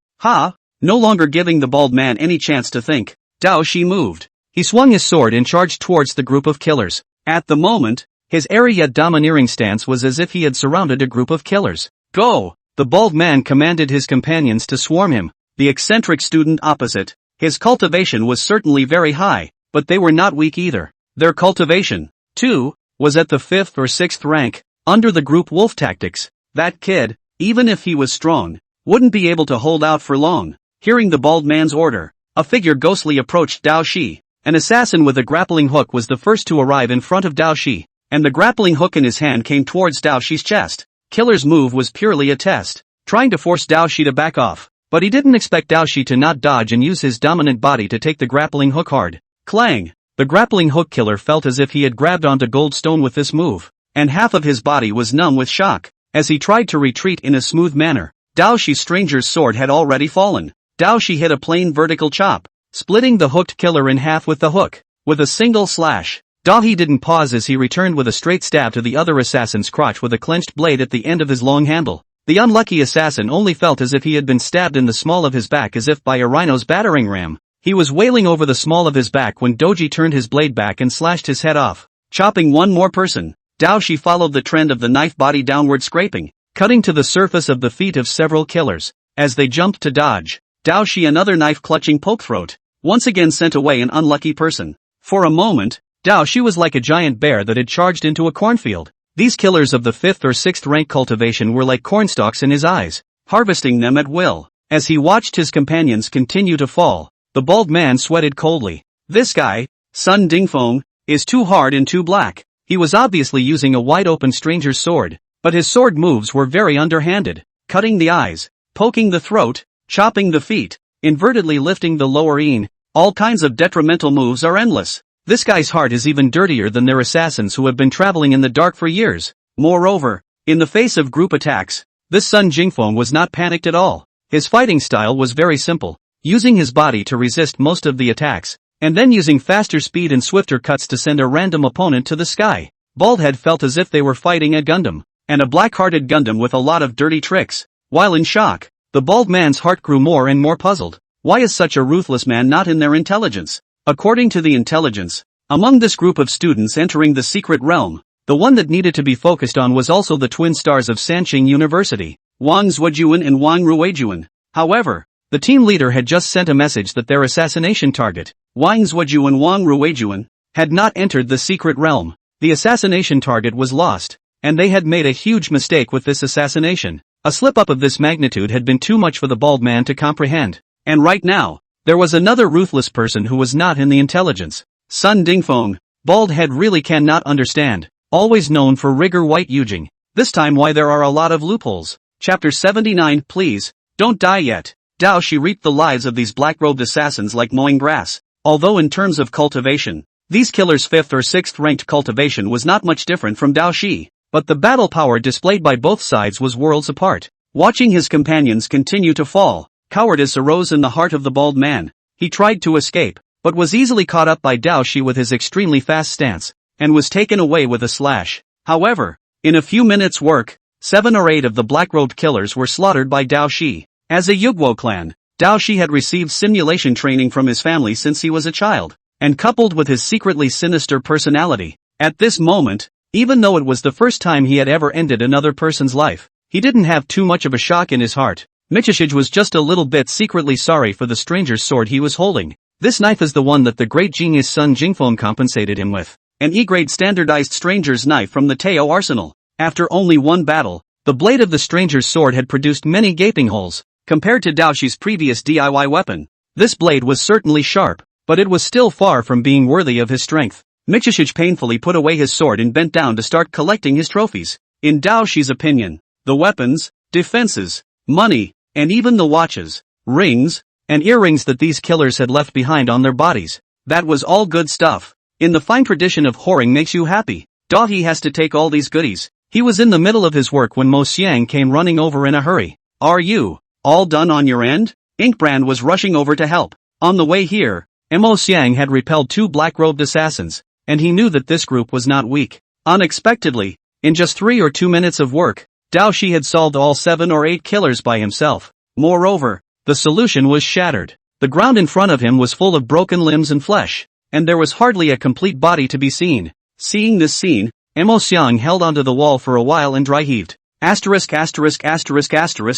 No longer giving the bald man any chance to think, Dao Shi moved. He swung his sword and charged towards the group of killers. At the moment, his airy yet domineering stance was as if he had surrounded a group of killers. "Go!" The bald man commanded his companions to swarm him. The eccentric student opposite, his cultivation was certainly very high, but they were not weak either. Their cultivation, too, was at the 5th or 6th rank, under the group wolf tactics. That kid, even if he was strong, wouldn't be able to hold out for long. Hearing the bald man's order, a figure ghostly approached Dao Shi. An assassin with a grappling hook was the first to arrive in front of Dao Shi, and the grappling hook in his hand came towards Dao Shi's chest. Killer's move was purely a test, trying to force Dao Shi to back off, but he didn't expect Dao Shi to not dodge and use his dominant body to take the grappling hook hard. Clang! The grappling hook killer felt as if he had grabbed onto gold stone with this move, and half of his body was numb with shock. As he tried to retreat in a smooth manner, Dao Shi's stranger's sword had already fallen. Dao Shi hit a plain vertical chop, splitting the hooked killer in half with the hook. With a single slash, Dahi didn't pause as he returned with a straight stab to the other assassin's crotch with a clenched blade at the end of his long handle. The unlucky assassin only felt as if he had been stabbed in the small of his back as if by a rhino's battering ram. He was wailing over the small of his back when Doji turned his blade back and slashed his head off, chopping one more person. Dao Shi followed the trend of the knife body downward scraping, cutting to the surface of the feet of several killers. As they jumped to dodge, Dao Shi another knife-clutching poke-throat, once again sent away an unlucky person. For a moment, Dao Shi was like a giant bear that had charged into a cornfield. These killers of the 5th or 6th rank cultivation were like cornstalks in his eyes, harvesting them at will. As he watched his companions continue to fall, the bald man sweated coldly. This guy, Sun Dingfeng, is too hard and too black. He was obviously using a wide-open stranger's sword, but his sword moves were very underhanded, cutting the eyes, poking the throat, chopping the feet, invertedly lifting the lower een. All kinds of detrimental moves are endless. This guy's heart is even dirtier than their assassins who have been traveling in the dark for years. Moreover, in the face of group attacks, this Sun Jingfeng was not panicked at all. His fighting style was very simple, using his body to resist most of the attacks, and then using faster speed and swifter cuts to send a random opponent to the sky. Baldhead felt as if they were fighting a Gundam, and a black-hearted Gundam with a lot of dirty tricks. While in shock, the bald man's heart grew more and more puzzled. Why is such a ruthless man not in their intelligence? According to the intelligence, among this group of students entering the secret realm, the one that needed to be focused on was also the twin stars of Sanqing University, Wang Zuojuan and Wang Ruijuan. However, the team leader had just sent a message that their assassination target, Wang Zuojuan and Wang Ruijuan, had not entered the secret realm. The assassination target was lost, and they had made a huge mistake with this assassination. A slip-up of this magnitude had been too much for the bald man to comprehend. And right now, there was another ruthless person who was not in the intelligence. Sun Dingfeng, Baldhead really cannot understand, always known for rigor white Yujing. This time why there are a lot of loopholes. Chapter 79 Please, don't die yet. Dao Shi reaped the lives of these black-robed assassins like mowing grass. Although in terms of cultivation, these killers' 5th or 6th ranked cultivation was not much different from Dao Shi, but the battle power displayed by both sides was worlds apart. Watching his companions continue to fall, cowardice arose in the heart of the bald man. He tried to escape, but was easily caught up by Dao Shi with his extremely fast stance, and was taken away with a slash. However, in a few minutes' work, 7 or 8 of the black-robed killers were slaughtered by Dao Shi. As a Yugwo clan, Dao Shi had received simulation training from his family since he was a child, and coupled with his secretly sinister personality, at this moment, even though it was the first time he had ever ended another person's life, he didn't have too much of a shock in his heart. Michishige was just a little bit secretly sorry for the stranger's sword he was holding. This knife is the one that the great genius Sun Jingfeng compensated him with. An E-grade standardized stranger's knife from the Teo arsenal. After only one battle, the blade of the stranger's sword had produced many gaping holes. Compared to Dao Shi's previous DIY weapon, this blade was certainly sharp, but it was still far from being worthy of his strength. Michishige painfully put away his sword and bent down to start collecting his trophies. In Dao Shi's opinion, the weapons, defenses, money, and even the watches, rings, and earrings that these killers had left behind on their bodies, that was all good stuff. In the fine tradition of whoring makes you happy, Dahi has to take all these goodies. He was in the middle of his work when Mo Xiang came running over in a hurry. Are you all done on your end? Inkbrand was rushing over to help. On the way here, Mo Xiang had repelled 2 black-robed assassins, and he knew that this group was not weak. Unexpectedly, in just 3 or 2 minutes of work, Dao Shi had solved all 7 or 8 killers by himself. Moreover, the solution was shattered. The ground in front of him was full of broken limbs and flesh, and there was hardly a complete body to be seen. Seeing this scene, Mo Xiang held onto the wall for a while and dry-heaved.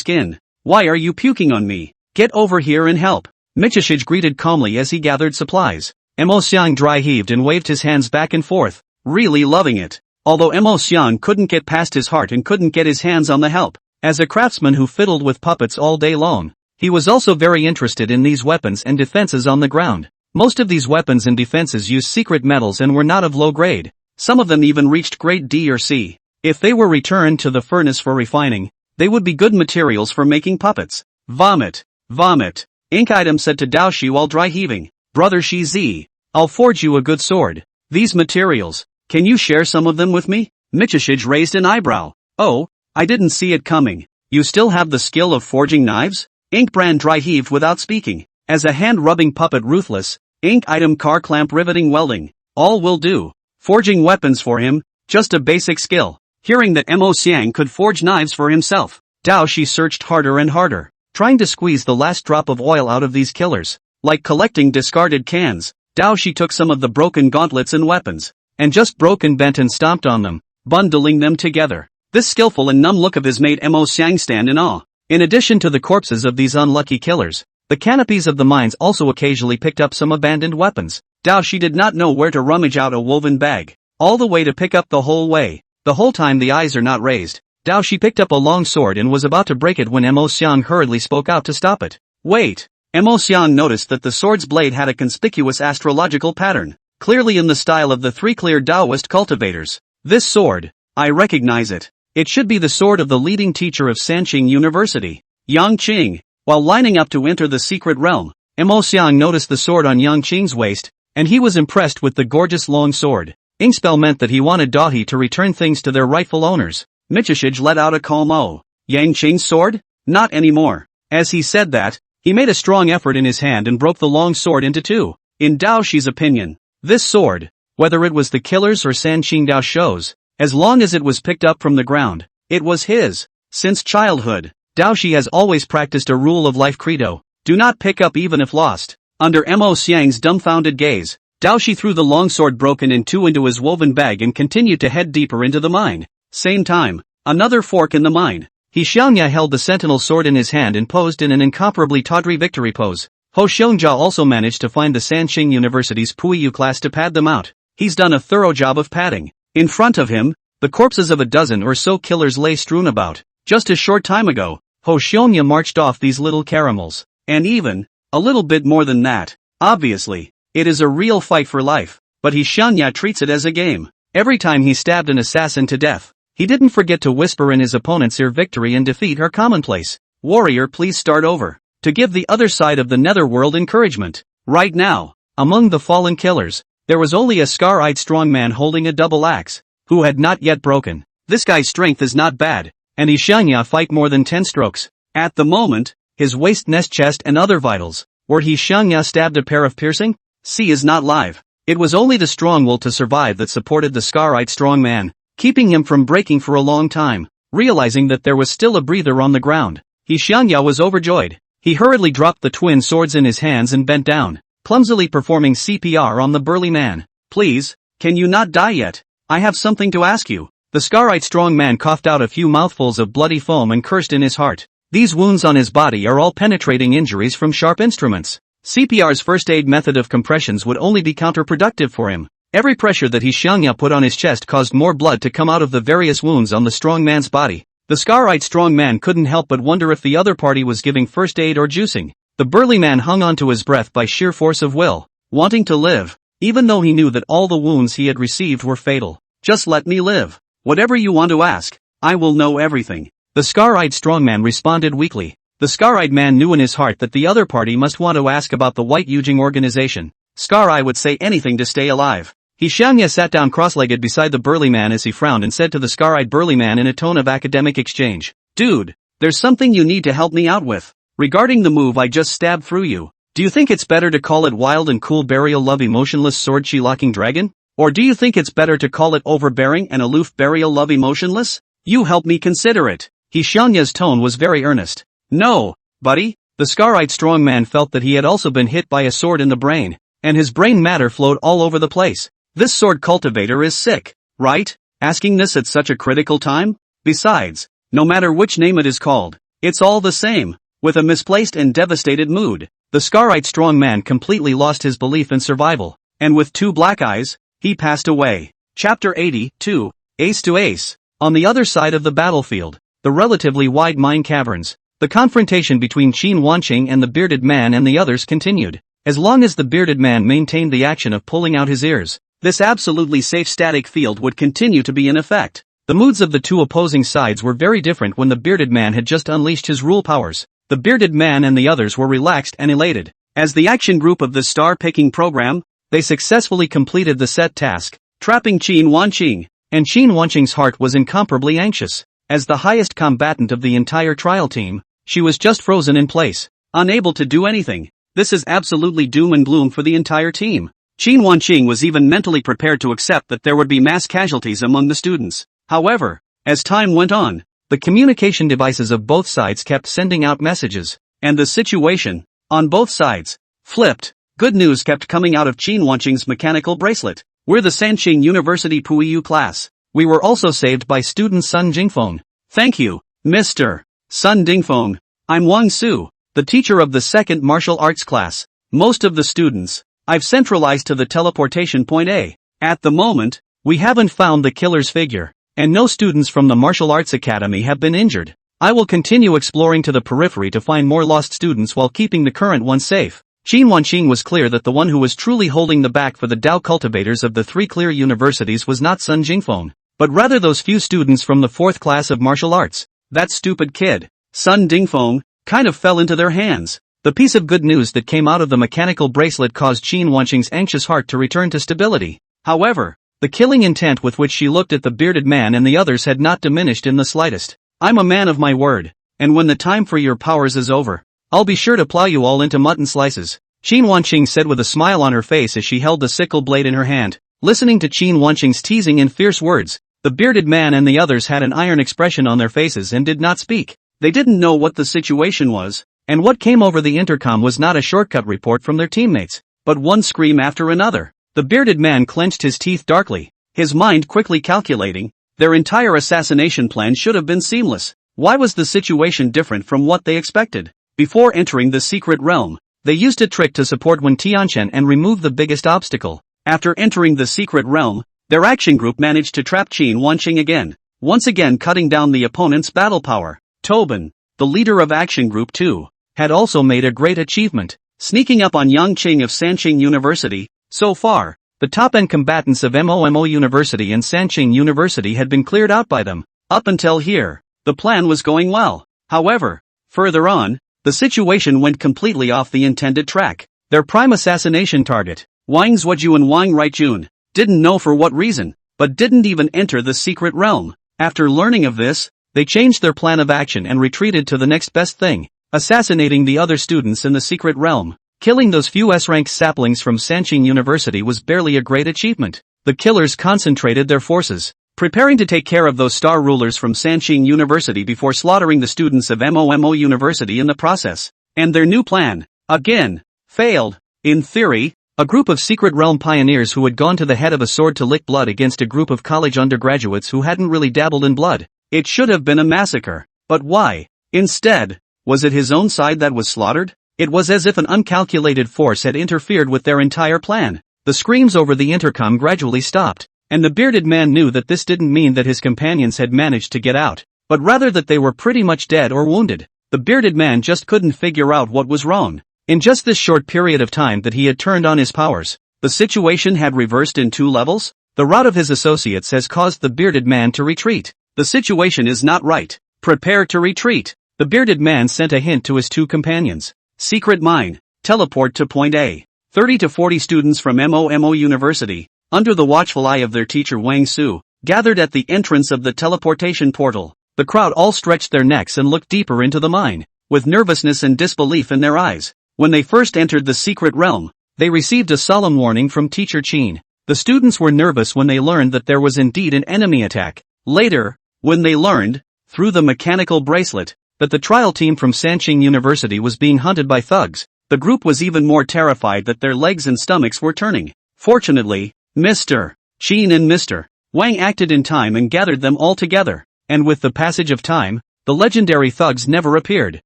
In. Why are you puking on me? Get over here and help. Michishige greeted calmly as he gathered supplies. Mo Xiang dry-heaved and waved his hands back and forth, really loving it. Although Mo Xiang couldn't get past his heart and couldn't get his hands on the help, as a craftsman who fiddled with puppets all day long, he was also very interested in these weapons and defenses on the ground. Most of these weapons and defenses used secret metals and were not of low grade. Some of them even reached grade D or C. If they were returned to the furnace for refining, they would be good materials for making puppets. Vomit. Vomit. Ink item said to Dao Shi while dry heaving. Brother Shi Zi, I'll forge you a good sword. These materials, can you share some of them with me? Michishige raised an eyebrow. Oh, I didn't see it coming. You still have the skill of forging knives? Inkbrand dry heaved without speaking. As a hand-rubbing puppet ruthless, ink item car clamp riveting welding. All will do. Forging weapons for him, just a basic skill. Hearing that Mo Xiang could forge knives for himself, Dao Shi searched harder and harder, trying to squeeze the last drop of oil out of these killers. Like collecting discarded cans, Dao Shi took some of the broken gauntlets and weapons, and just broke and bent and stomped on them, bundling them together. This skillful and numb look of his made Mo Xiang stand in awe. In addition to the corpses of these unlucky killers, the canopies of the mines also occasionally picked up some abandoned weapons. Dao Shi did not know where to rummage out a woven bag, all the way to pick up the whole way. The whole time the eyes are not raised, Dao Shi picked up a long sword and was about to break it when Mo Xiang hurriedly spoke out to stop it. Wait! Mo Xiang noticed that the sword's blade had a conspicuous astrological pattern, clearly in the style of the 3 clear Taoist cultivators. This sword, I recognize it. It should be the sword of the leading teacher of Sanqing University, Yang Qing. While lining up to enter the secret realm, Mo Xiang noticed the sword on Yang Qing's waist, and he was impressed with the gorgeous long sword. Inkspell meant that he wanted Dahi to return things to their rightful owners. Michishige let out a calm "Oh, Yang Qing's sword? Not anymore." As he said that, he made a strong effort in his hand and broke the long sword into 2. In Dao Shi's opinion, this sword, whether it was the killer's or San Qingdao Shou's, as long as it was picked up from the ground, it was his. Since childhood, Dao Shi has always practiced a rule of life credo: do not pick up even if lost. Under Mo Xiang's dumbfounded gaze, Dao Shi threw the longsword broken in two into his woven bag and continued to head deeper into the mine. Same time, another fork in the mine. He Xiangya held the sentinel sword in his hand and posed in an incomparably tawdry victory pose. Ho Xiangjia also managed to find the Sanxing University's Puiyu class to pad them out. He's done a thorough job of padding. In front of him, the corpses of a dozen or so killers lay strewn about. Just a short time ago, Ho Xiangjia marched off these little caramels. And even a little bit more than that. Obviously, it is a real fight for life, but He Xiangya treats it as a game. Every time he stabbed an assassin to death, he didn't forget to whisper in his opponent's ear, victory and defeat are commonplace. Warrior, please start over. To give the other side of the netherworld encouragement. Right now, among the fallen killers, there was only a scar-eyed strong man holding a double axe, who had not yet broken. This guy's strength is not bad, and He Xiangya fight more than 10 strokes. At the moment, his waist, nest, chest and other vitals, where He Xiangya stabbed a pair of piercing, C is not live. It was only the strong will to survive that supported the scar-eyed strong man, keeping him from breaking for a long time. Realizing that there was still a breather on the ground, He Xiangya was overjoyed. He hurriedly dropped the twin swords in his hands and bent down, clumsily performing CPR on the burly man. Please, can you not die yet? I have something to ask you. The scar-eyed strong man coughed out a few mouthfuls of bloody foam and cursed in his heart. These wounds on his body are all penetrating injuries from sharp instruments. CPR's first aid method of compressions would only be counterproductive for him. Every pressure that He Xiangya put on his chest caused more blood to come out of the various wounds on the strong man's body. The scar-eyed strong man couldn't help but wonder if the other party was giving first aid or juicing. The burly man hung on to his breath by sheer force of will, wanting to live, even though he knew that all the wounds he had received were fatal. Just let me live. Whatever you want to ask, I will know everything. The scar-eyed strong man responded weakly. The scar-eyed man knew in his heart that the other party must want to ask about the White Yujing organization. Scar-eye would say anything to stay alive. He Xiangya sat down cross-legged beside the burly man as he frowned and said to the scar-eyed burly man in a tone of academic exchange, "Dude, there's something you need to help me out with. Regarding the move I just stabbed through you, do you think it's better to call it wild and cool burial love emotionless sword chi locking dragon? Or do you think it's better to call it overbearing and aloof burial love emotionless? You help me consider it." He Xiangya's tone was very earnest. "No, buddy." The scar-eyed strong man felt that he had also been hit by a sword in the brain, and his brain matter flowed all over the place. This sword cultivator is sick, right? Asking this at such a critical time? Besides, no matter which name it is called, it's all the same. With a misplaced and devastated mood, the scar-eyed strong man completely lost his belief in survival, and with 2 black eyes, he passed away. Chapter 82, Ace to Ace. On the other side of the battlefield, the relatively wide mine caverns, the confrontation between Qin Wanqing and the bearded man and the others continued. As long as the bearded man maintained the action of pulling out his ears, this absolutely safe static field would continue to be in effect. The moods of the two opposing sides were very different when the bearded man had just unleashed his rule powers. The bearded man and the others were relaxed and elated. As the action group of the star-picking program, they successfully completed the set task, trapping Qin Wanqing, and Qin Wanqing's heart was incomparably anxious. As the highest combatant of the entire trial team, she was just frozen in place, unable to do anything. This is absolutely doom and gloom for the entire team. Qin Wanqing was even mentally prepared to accept that there would be mass casualties among the students. However, as time went on, the communication devices of both sides kept sending out messages, and the situation, on both sides, flipped. Good news kept coming out of Qin Wanqing's mechanical bracelet. "We're the Sanxing University Puiyu class. We were also saved by student Sun Jingfeng. Thank you, Mr. Sun Dingfeng. I'm Wang Su, the teacher of the second martial arts class. Most of the students, I've centralized to the teleportation point A. At the moment, we haven't found the killer's figure, and no students from the martial arts academy have been injured. I will continue exploring to the periphery to find more lost students while keeping the current one safe." Qin Wanqing was clear that the one who was truly holding the back for the Dao cultivators of the 3 clear universities was not Sun Jingfeng, but rather those few students from the 4th class of martial arts. That stupid kid, Sun Dingfeng, kind of fell into their hands. The piece of good news that came out of the mechanical bracelet caused Qin Wanqing's anxious heart to return to stability. However, the killing intent with which she looked at the bearded man and the others had not diminished in the slightest. "I'm a man of my word, and when the time for your powers is over, I'll be sure to plow you all into mutton slices." Qin Wanqing said with a smile on her face as she held the sickle blade in her hand. Listening to Qin Wanqing's teasing and fierce words, the bearded man and the others had an iron expression on their faces and did not speak. They didn't know what the situation was, and what came over the intercom was not a shortcut report from their teammates, but one scream after another. The bearded man clenched his teeth darkly, his mind quickly calculating, their entire assassination plan should have been seamless. Why was the situation different from what they expected? Before entering the secret realm, they used a trick to support Wen Tianchen and remove the biggest obstacle. After entering the secret realm, their action group managed to trap Qin Wanqing again, once again cutting down the opponent's battle power. Tobin, the leader of Action Group 2, had also made a great achievement, sneaking up on Yang Qing of Sanqing University. So far, the top-end combatants of MOMO University and Sanqing University had been cleared out by them. Up until here, the plan was going well. However, further on, the situation went completely off the intended track. Their prime assassination target, Wang Zuoju and Wang Ruijun, didn't know for what reason, but didn't even enter the secret realm. After learning of this, they changed their plan of action and retreated to the next best thing, assassinating the other students in the secret realm. Killing those few S-rank saplings from Sanqing University was barely a great achievement. The killers concentrated their forces, preparing to take care of those star rulers from Sanqing University before slaughtering the students of MOMO University in the process. And their new plan, again, failed. In theory, a group of secret realm pioneers who had gone to the head of a sword to lick blood against a group of college undergraduates who hadn't really dabbled in blood. It should have been a massacre. But why? Instead, was it his own side that was slaughtered? It was as if an uncalculated force had interfered with their entire plan. The screams over the intercom gradually stopped, and the bearded man knew that this didn't mean that his companions had managed to get out, but rather that they were pretty much dead or wounded. The bearded man just couldn't figure out what was wrong. In just this short period of time that he had turned on his powers, the situation had reversed in 2 levels. The rout of his associates has caused the bearded man to retreat. The situation is not right. Prepare to retreat. The bearded man sent a hint to his 2 companions. Secret mine. Teleport to point A. 30 to 40 students from MOMO University, under the watchful eye of their teacher Wang Su, gathered at the entrance of the teleportation portal. The crowd all stretched their necks and looked deeper into the mine, with nervousness and disbelief in their eyes. When they first entered the secret realm, they received a solemn warning from teacher Qin. The students were nervous when they learned that there was indeed an enemy attack. Later, when they learned, through the mechanical bracelet, that the trial team from Sanqing University was being hunted by thugs, the group was even more terrified that their legs and stomachs were turning. Fortunately, Mr. Qin and Mr. Wang acted in time and gathered them all together, and with the passage of time, the legendary thugs never appeared,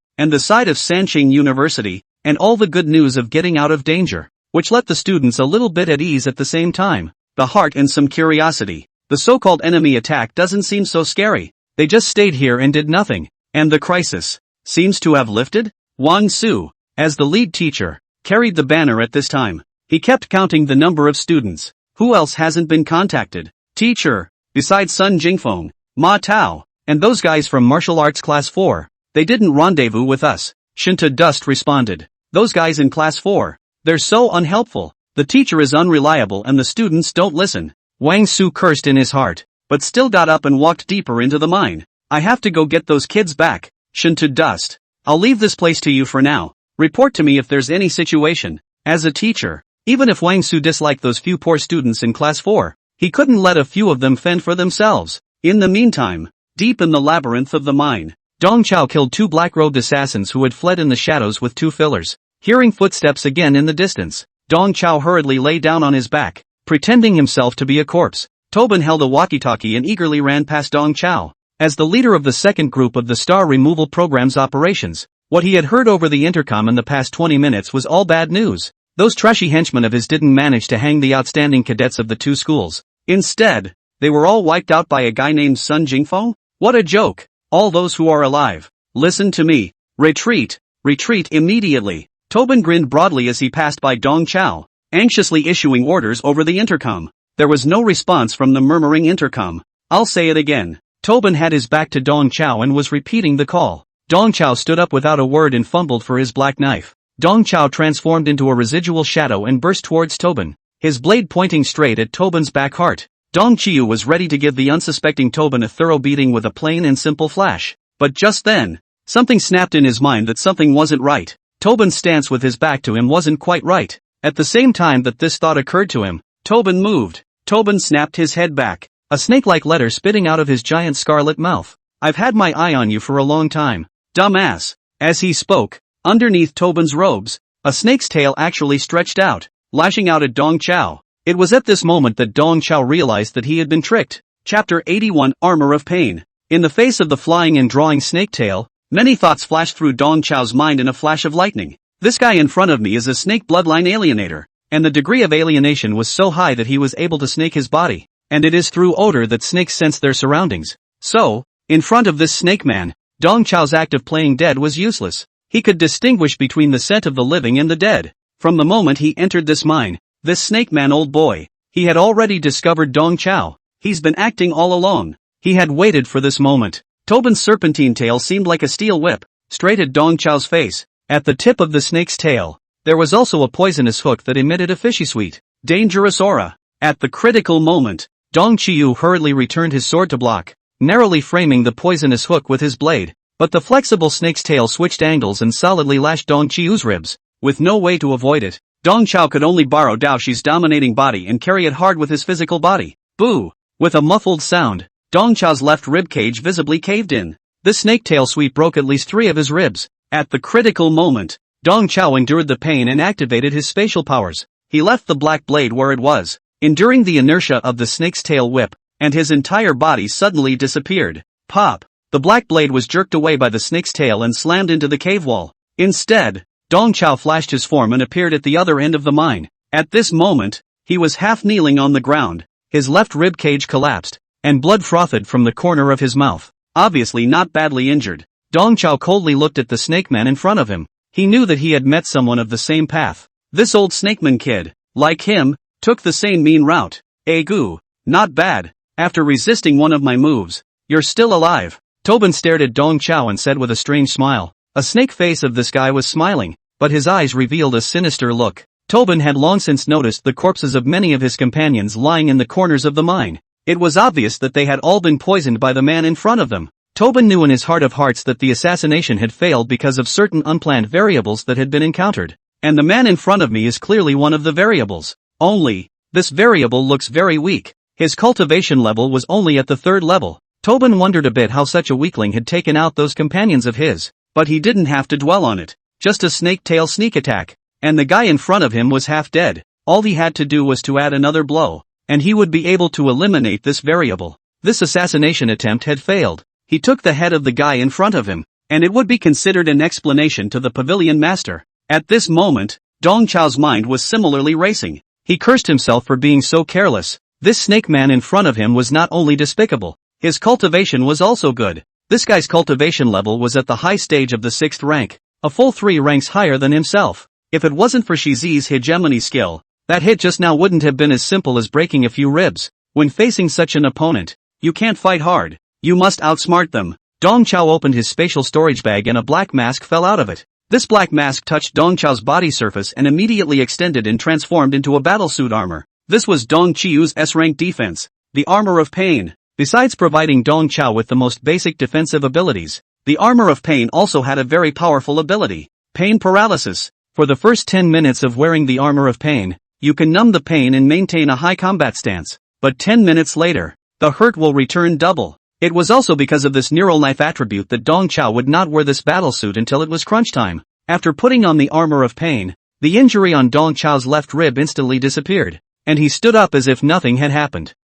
and the sight of Sanqing University, and all the good news of getting out of danger, which left the students a little bit at ease at the same time, the heart and some curiosity. The so-called enemy attack doesn't seem so scary. They just stayed here and did nothing, and the crisis seems to have lifted. Wang Su, as the lead teacher, carried the banner at this time. He kept counting the number of students. Who else hasn't been contacted? Teacher, besides Sun Jingfeng, Ma Tao, and those guys from martial arts class 4, they didn't rendezvous with us. Shinta Dust responded. Those guys in class 4, they're so unhelpful. The teacher is unreliable and the students don't listen. Wang Su cursed in his heart, but still got up and walked deeper into the mine. I have to go get those kids back. Shinta Dust, I'll leave this place to you for now. Report to me if there's any situation. As a teacher, even if Wang Su disliked those few poor students in class 4, he couldn't let a few of them fend for themselves. In the meantime, deep in the labyrinth of the mine, Dong Chao killed 2 black-robed assassins who had fled in the shadows with 2 fillers. Hearing footsteps again in the distance, Dong Chao hurriedly lay down on his back, pretending himself to be a corpse. Tobin held a walkie-talkie and eagerly ran past Dong Chao. As the leader of the second group of the Star Removal Program's operations, what he had heard over the intercom in the past 20 minutes was all bad news. Those trashy henchmen of his didn't manage to hang the outstanding cadets of the 2 schools. Instead, they were all wiped out by a guy named Sun Jingfeng? What a joke! All those who are alive, listen to me. Retreat, retreat immediately. Tobin grinned broadly as he passed by Dong Chao, anxiously issuing orders over the intercom. There was no response from the murmuring intercom. I'll say it again. Tobin had his back to Dong Chao and was repeating the call. Dong Chao stood up without a word and fumbled for his black knife. Dong Chao transformed into a residual shadow and burst towards Tobin, his blade pointing straight at Tobin's back heart. Dong Qiu was ready to give the unsuspecting Tobin a thorough beating with a plain and simple flash. But just then, something snapped in his mind that something wasn't right. Tobin's stance with his back to him wasn't quite right. At the same time that this thought occurred to him, Tobin moved. Tobin snapped his head back, a snake-like letter spitting out of his giant scarlet mouth. "I've had my eye on you for a long time, dumbass." As he spoke, underneath Tobin's robes, a snake's tail actually stretched out, lashing out at Dong Chao. It was at this moment that Dong Chao realized that he had been tricked. Chapter 81, Armor of Pain. In the face of the flying and drawing snake tail, many thoughts flashed through Dong Chao's mind in a flash of lightning. This guy in front of me is a snake bloodline alienator, and the degree of alienation was so high that he was able to snake his body, and it is through odor that snakes sense their surroundings. So, in front of this snake man, Dong Chao's act of playing dead was useless. He could distinguish between the scent of the living and the dead. From the moment he entered this mine, this snake man old boy, he had already discovered Dong Chao. He's been acting all along. He had waited for this moment. Tobin's serpentine tail seemed like a steel whip, straight at Dong Chao's face. At the tip of the snake's tail, there was also a poisonous hook that emitted a fishy sweet, dangerous aura. At the critical moment, Dong Qiu hurriedly returned his sword to block, narrowly framing the poisonous hook with his blade. But the flexible snake's tail switched angles and solidly lashed Dong Qiu's ribs. With no way to avoid it, Dong Chao could only borrow Dao Shi's dominating body and carry it hard with his physical body. Boo! With a muffled sound, Dong Chao's left rib cage visibly caved in. This snake tail sweep broke at least 3 of his ribs. At the critical moment, Dong Chao endured the pain and activated his spatial powers. He left the black blade where it was, enduring the inertia of the snake's tail whip, and his entire body suddenly disappeared. Pop! The black blade was jerked away by the snake's tail and slammed into the cave wall. Instead, Dong Chao flashed his form and appeared at the other end of the mine. At this moment, he was half kneeling on the ground. His left rib cage collapsed, and blood frothed from the corner of his mouth. Obviously not badly injured, Dong Chao coldly looked at the snake man in front of him. He knew that he had met someone of the same path. This old snakeman kid, like him, took the same mean route. Goo, not bad. After resisting one of my moves, you're still alive. Tobin stared at Dong Chao and said with a strange smile. A snake face of this guy was smiling, but his eyes revealed a sinister look. Tobin had long since noticed the corpses of many of his companions lying in the corners of the mine. It was obvious that they had all been poisoned by the man in front of them. Tobin knew in his heart of hearts that the assassination had failed because of certain unplanned variables that had been encountered. And the man in front of me is clearly one of the variables. Only, this variable looks very weak. His cultivation level was only at the 3rd level. Tobin wondered a bit how such a weakling had taken out those companions of his, but he didn't have to dwell on it. Just a snake tail sneak attack, and the guy in front of him was half dead. All he had to do was to add another blow, and he would be able to eliminate this variable. This assassination attempt had failed. He took the head of the guy in front of him, and it would be considered an explanation to the pavilion master. At this moment, Dong Chao's mind was similarly racing. He cursed himself for being so careless. This snake man in front of him was not only despicable, his cultivation was also good. This guy's cultivation level was at the high stage of the 6th rank, a full 3 ranks higher than himself. If it wasn't for Shizi's hegemony skill, that hit just now wouldn't have been as simple as breaking a few ribs. When facing such an opponent, you can't fight hard, you must outsmart them. Dong Chao opened his spatial storage bag and a black mask fell out of it. This black mask touched Dong Chao's body surface and immediately extended and transformed into a battlesuit armor. This was Dong Qiu's S-rank defense, the Armor of Pain. Besides providing Dong Chao with the most basic defensive abilities, the Armor of Pain also had a very powerful ability, Pain Paralysis. For the first 10 minutes of wearing the Armor of Pain, you can numb the pain and maintain a high combat stance, but 10 minutes later, the hurt will return double. It was also because of this neural knife attribute that Dong Chao would not wear this battlesuit until it was crunch time. After putting on the Armor of Pain, the injury on Dong Chao's left rib instantly disappeared, and he stood up as if nothing had happened.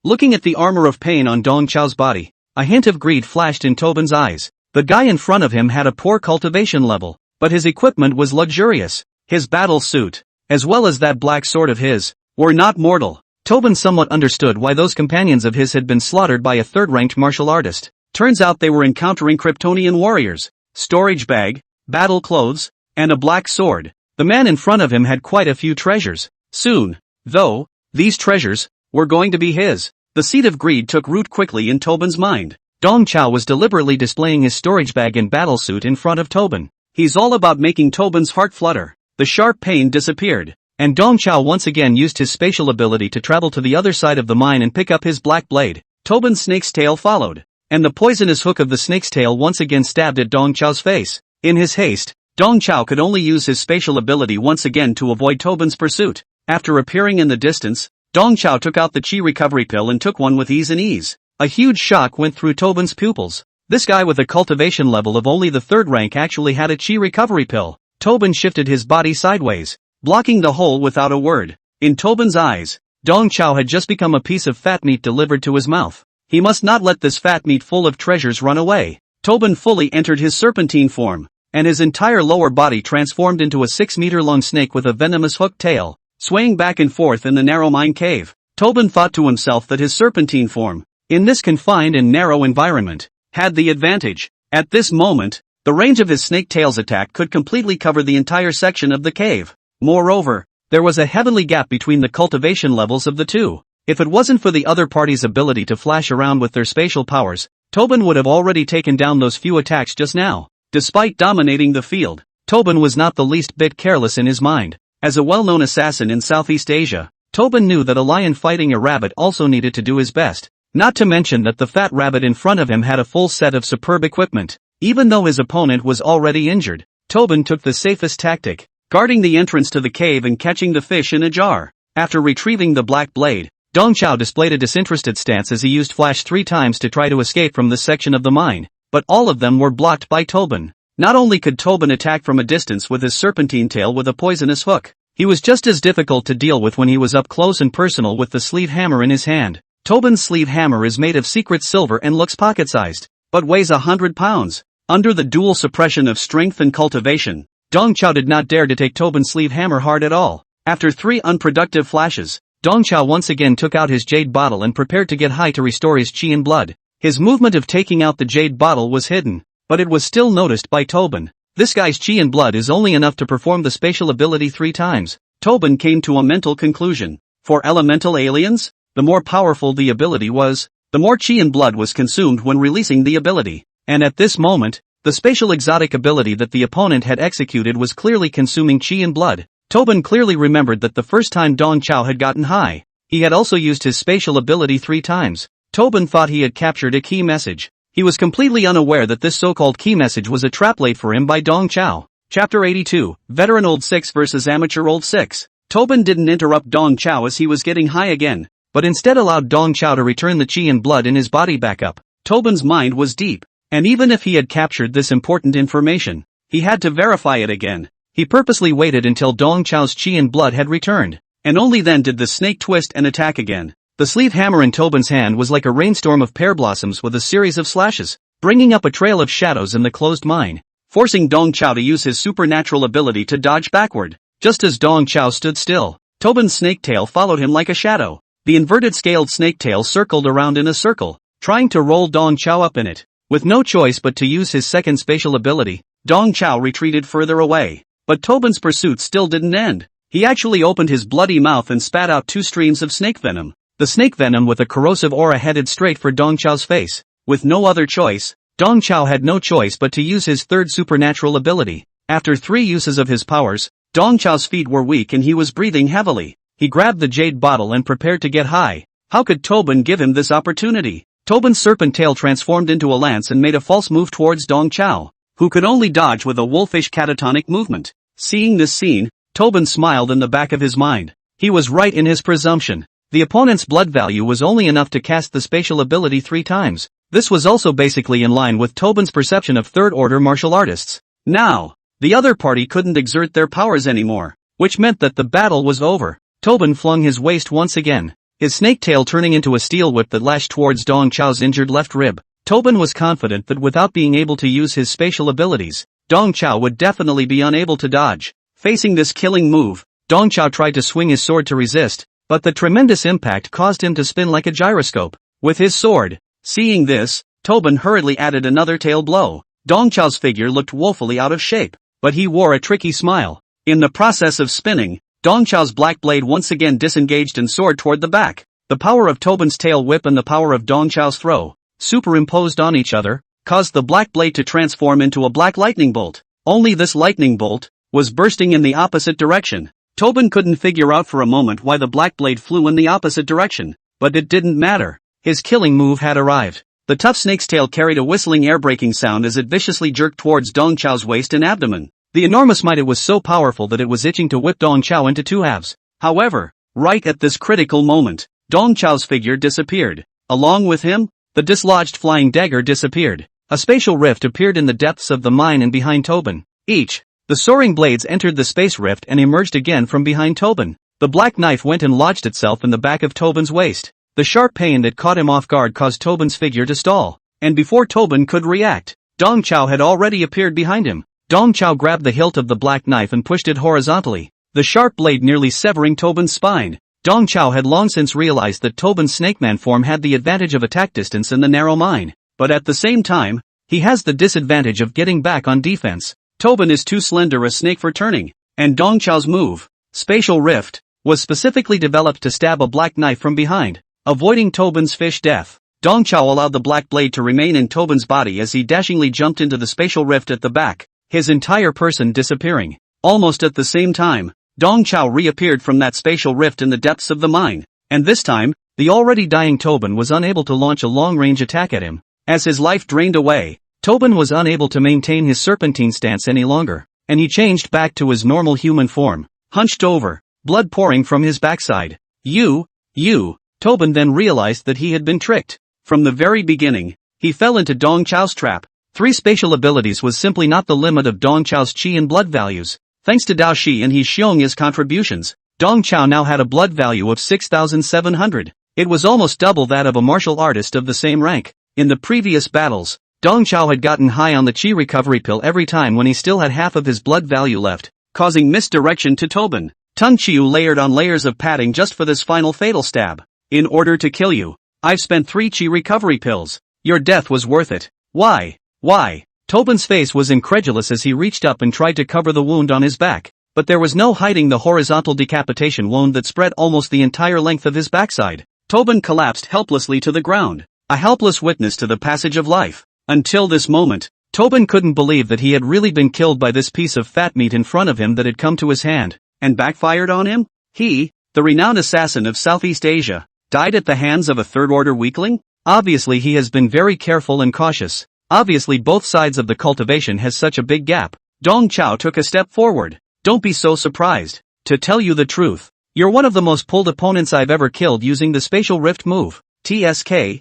Looking at the Armor of Pain on Dong Chao's body, a hint of greed flashed in Tobin's eyes. The guy in front of him had a poor cultivation level, but his equipment was luxurious. His battle suit, as well as that black sword of his, were not mortal. Tobin somewhat understood why those companions of his had been slaughtered by a 3rd-ranked martial artist. Turns out they were encountering Kryptonian warriors. Storage bag, battle clothes, and a black sword. The man in front of him had quite a few treasures. Soon, though, these treasures were going to be his. The seed of greed took root quickly in Tobin's mind. Dong Chao was deliberately displaying his storage bag and battlesuit in front of Tobin. He's all about making Tobin's heart flutter. The sharp pain disappeared, and Dong Chao once again used his spatial ability to travel to the other side of the mine and pick up his black blade. Tobin's snake's tail followed, and the poisonous hook of the snake's tail once again stabbed at Dong Chao's face. In his haste, Dong Chao could only use his spatial ability once again to avoid Tobin's pursuit. After appearing in the distance, Dong Chao took out the chi recovery pill and took one with ease. A huge shock went through Tobin's pupils. This guy with a cultivation level of only the 3rd rank actually had a chi recovery pill. Tobin shifted his body sideways, blocking the hole without a word. In Tobin's eyes, Dong Chao had just become a piece of fat meat delivered to his mouth. He must not let this fat meat full of treasures run away. Tobin fully entered his serpentine form, and his entire lower body transformed into a 6-meter-long snake with a venomous hooked tail, swaying back and forth in the narrow mine cave. Tobin thought to himself that his serpentine form, in this confined and narrow environment, had the advantage. At this moment, the range of his snake tail's attack could completely cover the entire section of the cave. Moreover, there was a heavenly gap between the cultivation levels of the two. If it wasn't for the other party's ability to flash around with their spatial powers, Tobin would have already taken down those few attacks just now. Despite dominating the field, Tobin was not the least bit careless in his mind. As a well-known assassin in Southeast Asia, Tobin knew that a lion fighting a rabbit also needed to do his best. Not to mention that the fat rabbit in front of him had a full set of superb equipment. Even though his opponent was already injured, Tobin took the safest tactic, guarding the entrance to the cave and catching the fish in a jar. After retrieving the black blade, Dong Chao displayed a disinterested stance as he used flash 3 times to try to escape from this section of the mine, but all of them were blocked by Tobin. Not only could Tobin attack from a distance with his serpentine tail with a poisonous hook, he was just as difficult to deal with when he was up close and personal with the sleeve hammer in his hand. Tobin's sleeve hammer is made of secret silver and looks pocket-sized, but weighs 100 pounds. Under the dual suppression of strength and cultivation, Dong Chao did not dare to take Tobin's sleeve hammer hard at all. After 3 unproductive flashes, Dong Chao once again took out his jade bottle and prepared to get high to restore his chi and blood. His movement of taking out the jade bottle was hidden, but it was still noticed by Tobin. This guy's chi and blood is only enough to perform the spatial ability 3 times. Tobin came to a mental conclusion. For elemental aliens, the more powerful the ability was, the more chi and blood was consumed when releasing the ability. And at this moment, the spatial exotic ability that the opponent had executed was clearly consuming chi and blood. Tobin clearly remembered that the first time Dong Chao had gotten high, he had also used his spatial ability 3 times. Tobin thought he had captured a key message. He was completely unaware that this so-called key message was a trap laid for him by Dong Chao. Chapter 82, Veteran Old 6 vs Amateur Old 6. Tobin didn't interrupt Dong Chao as he was getting high again, but instead allowed Dong Chao to return the chi and blood in his body back up. Tobin's mind was deep, and even if he had captured this important information, he had to verify it again. He purposely waited until Dong Chao's chi and blood had returned, and only then did the snake twist and attack again. The sleeve hammer in Tobin's hand was like a rainstorm of pear blossoms with a series of slashes, bringing up a trail of shadows in the closed mine, forcing Dong Chao to use his supernatural ability to dodge backward. Just as Dong Chao stood still, Tobin's snake tail followed him like a shadow. The inverted scaled snake tail circled around in a circle, trying to roll Dong Chao up in it. With no choice but to use his second spatial ability, Dong Chao retreated further away. But Tobin's pursuit still didn't end. He actually opened his bloody mouth and spat out 2 streams of snake venom. The snake venom with a corrosive aura headed straight for Dong Chao's face. With no other choice, Dong Chao had no choice but to use his third supernatural ability. After 3 uses of his powers, Dong Chao's feet were weak and he was breathing heavily. He grabbed the jade bottle and prepared to get high. How could Tobin give him this opportunity? Tobin's serpent tail transformed into a lance and made a false move towards Dong Chao, who could only dodge with a wolfish catatonic movement. Seeing this scene, Tobin smiled in the back of his mind. He was right in his presumption. The opponent's blood value was only enough to cast the spatial ability 3 times. This was also basically in line with Tobin's perception of third-order martial artists. Now, the other party couldn't exert their powers anymore, which meant that the battle was over. Tobin flung his waist once again, his snake tail turning into a steel whip that lashed towards Dong Chao's injured left rib. Tobin was confident that without being able to use his spatial abilities, Dong Chao would definitely be unable to dodge. Facing this killing move, Dong Chao tried to swing his sword to resist, but the tremendous impact caused him to spin like a gyroscope with his sword. Seeing this, Tobin hurriedly added another tail blow. Dong Chao's figure looked woefully out of shape, but he wore a tricky smile. In the process of spinning, Dong Chao's black blade once again disengaged and soared toward the back. The power of Tobin's tail whip and the power of Dong Chao's throw, superimposed on each other, caused the black blade to transform into a black lightning bolt. Only this lightning bolt was bursting in the opposite direction. Tobin couldn't figure out for a moment why the black blade flew in the opposite direction, but it didn't matter. His killing move had arrived. The tough snake's tail carried a whistling air-breaking sound as it viciously jerked towards Dong Chao's waist and abdomen. The enormous might was so powerful that it was itching to whip Dong Chao into two halves. However, right at this critical moment, Dong Chao's figure disappeared. Along with him, the dislodged flying dagger disappeared. A spatial rift appeared in the depths of the mine and behind Tobin. The soaring blades entered the space rift and emerged again from behind Tobin. The black knife went and lodged itself in the back of Tobin's waist. The sharp pain that caught him off guard caused Tobin's figure to stall. And before Tobin could react, Dong Chao had already appeared behind him. Dong Chao grabbed the hilt of the black knife and pushed it horizontally, the sharp blade nearly severing Tobin's spine. Dong Chao had long since realized that Tobin's snakeman form had the advantage of attack distance in the narrow mine, but at the same time, he has the disadvantage of getting back on defense. Tobin is too slender a snake for turning, and Dong Chao's move, Spatial Rift, was specifically developed to stab a black knife from behind, avoiding Tobin's fish death. Dong Chao allowed the black blade to remain in Tobin's body as he dashingly jumped into the spatial rift at the back, his entire person disappearing. Almost at the same time, Dong Chao reappeared from that spatial rift in the depths of the mine, and this time, the already dying Tobin was unable to launch a long-range attack at him. As his life drained away, Tobin was unable to maintain his serpentine stance any longer, and he changed back to his normal human form, hunched over, blood pouring from his backside. Tobin then realized that he had been tricked. From the very beginning, he fell into Dong Chao's trap. 3 spatial abilities was simply not the limit of Dong Chao's chi and blood values. Thanks to Dao Shi and He Xiong's contributions, Dong Chao now had a blood value of 6,700. It was almost double that of a martial artist of the same rank. In the previous battles, Dong Chao had gotten high on the chi recovery pill every time when he still had half of his blood value left, causing misdirection to Tobin. Tung Chiu layered on layers of padding just for this final fatal stab. In order to kill you, I've spent 3 chi recovery pills. Your death was worth it. Why? Tobin's face was incredulous as he reached up and tried to cover the wound on his back, but there was no hiding the horizontal decapitation wound that spread almost the entire length of his backside. Tobin collapsed helplessly to the ground, a helpless witness to the passage of life. Until this moment, Tobin couldn't believe that he had really been killed by this piece of fat meat in front of him that had come to his hand, and backfired on him. He, the renowned assassin of Southeast Asia, died at the hands of a third-order weakling? Obviously he has been very careful and cautious. Obviously both sides of the cultivation has such a big gap. Dong Chao took a step forward. Don't be so surprised. To tell you the truth, you're one of the most pulled opponents I've ever killed using the spatial rift move. TSK.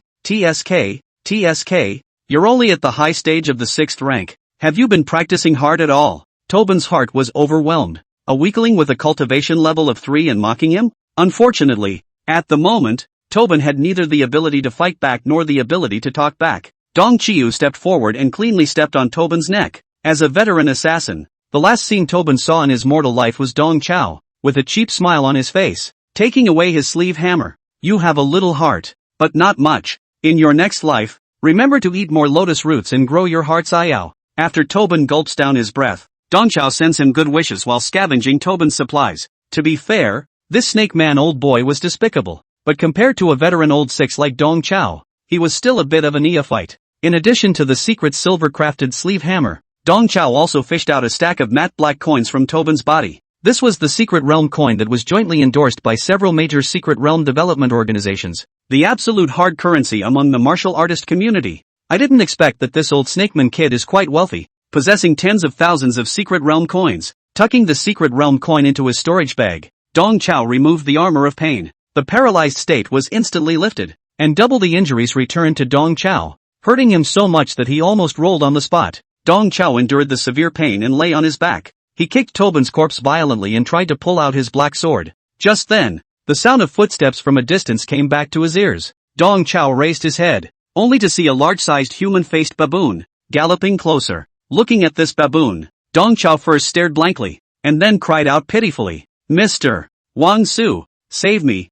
You're only at the high stage of the 6th rank. Have you been practicing hard at all? Tobin's heart was overwhelmed. A weakling with a cultivation level of 3 and mocking him? Unfortunately, at the moment, Tobin had neither the ability to fight back nor the ability to talk back. Dong Chiu stepped forward and cleanly stepped on Tobin's neck. As a veteran assassin, the last scene Tobin saw in his mortal life was Dong Chao, with a cheap smile on his face, taking away his sleeve hammer. You have a little heart, but not much. In your next life, remember to eat more lotus roots and grow your heart's eye out. After Tobin gulps down his breath, Dong Chao sends him good wishes while scavenging Tobin's supplies. To be fair, this snake man old boy was despicable, but compared to a veteran old 6 like Dong Chao, he was still a bit of a neophyte. In addition to the secret silver-crafted sleeve hammer, Dong Chao also fished out a stack of matte black coins from Tobin's body. This was the Secret Realm coin that was jointly endorsed by several major Secret Realm development organizations, the absolute hard currency among the martial artist community. I didn't expect that this old snakeman kid is quite wealthy, possessing tens of thousands of Secret Realm coins. Tucking the Secret Realm coin into his storage bag, Dong Chao removed the armor of pain. The paralyzed state was instantly lifted, and double the injuries returned to Dong Chao, hurting him so much that he almost rolled on the spot. Dong Chao endured the severe pain and lay on his back. He kicked Tobin's corpse violently and tried to pull out his black sword. Just then, the sound of footsteps from a distance came back to his ears. Dong Chao raised his head, only to see a large-sized human-faced baboon, galloping closer. Looking at this baboon, Dong Chao first stared blankly, and then cried out pitifully, "Mr. Wang Su, save me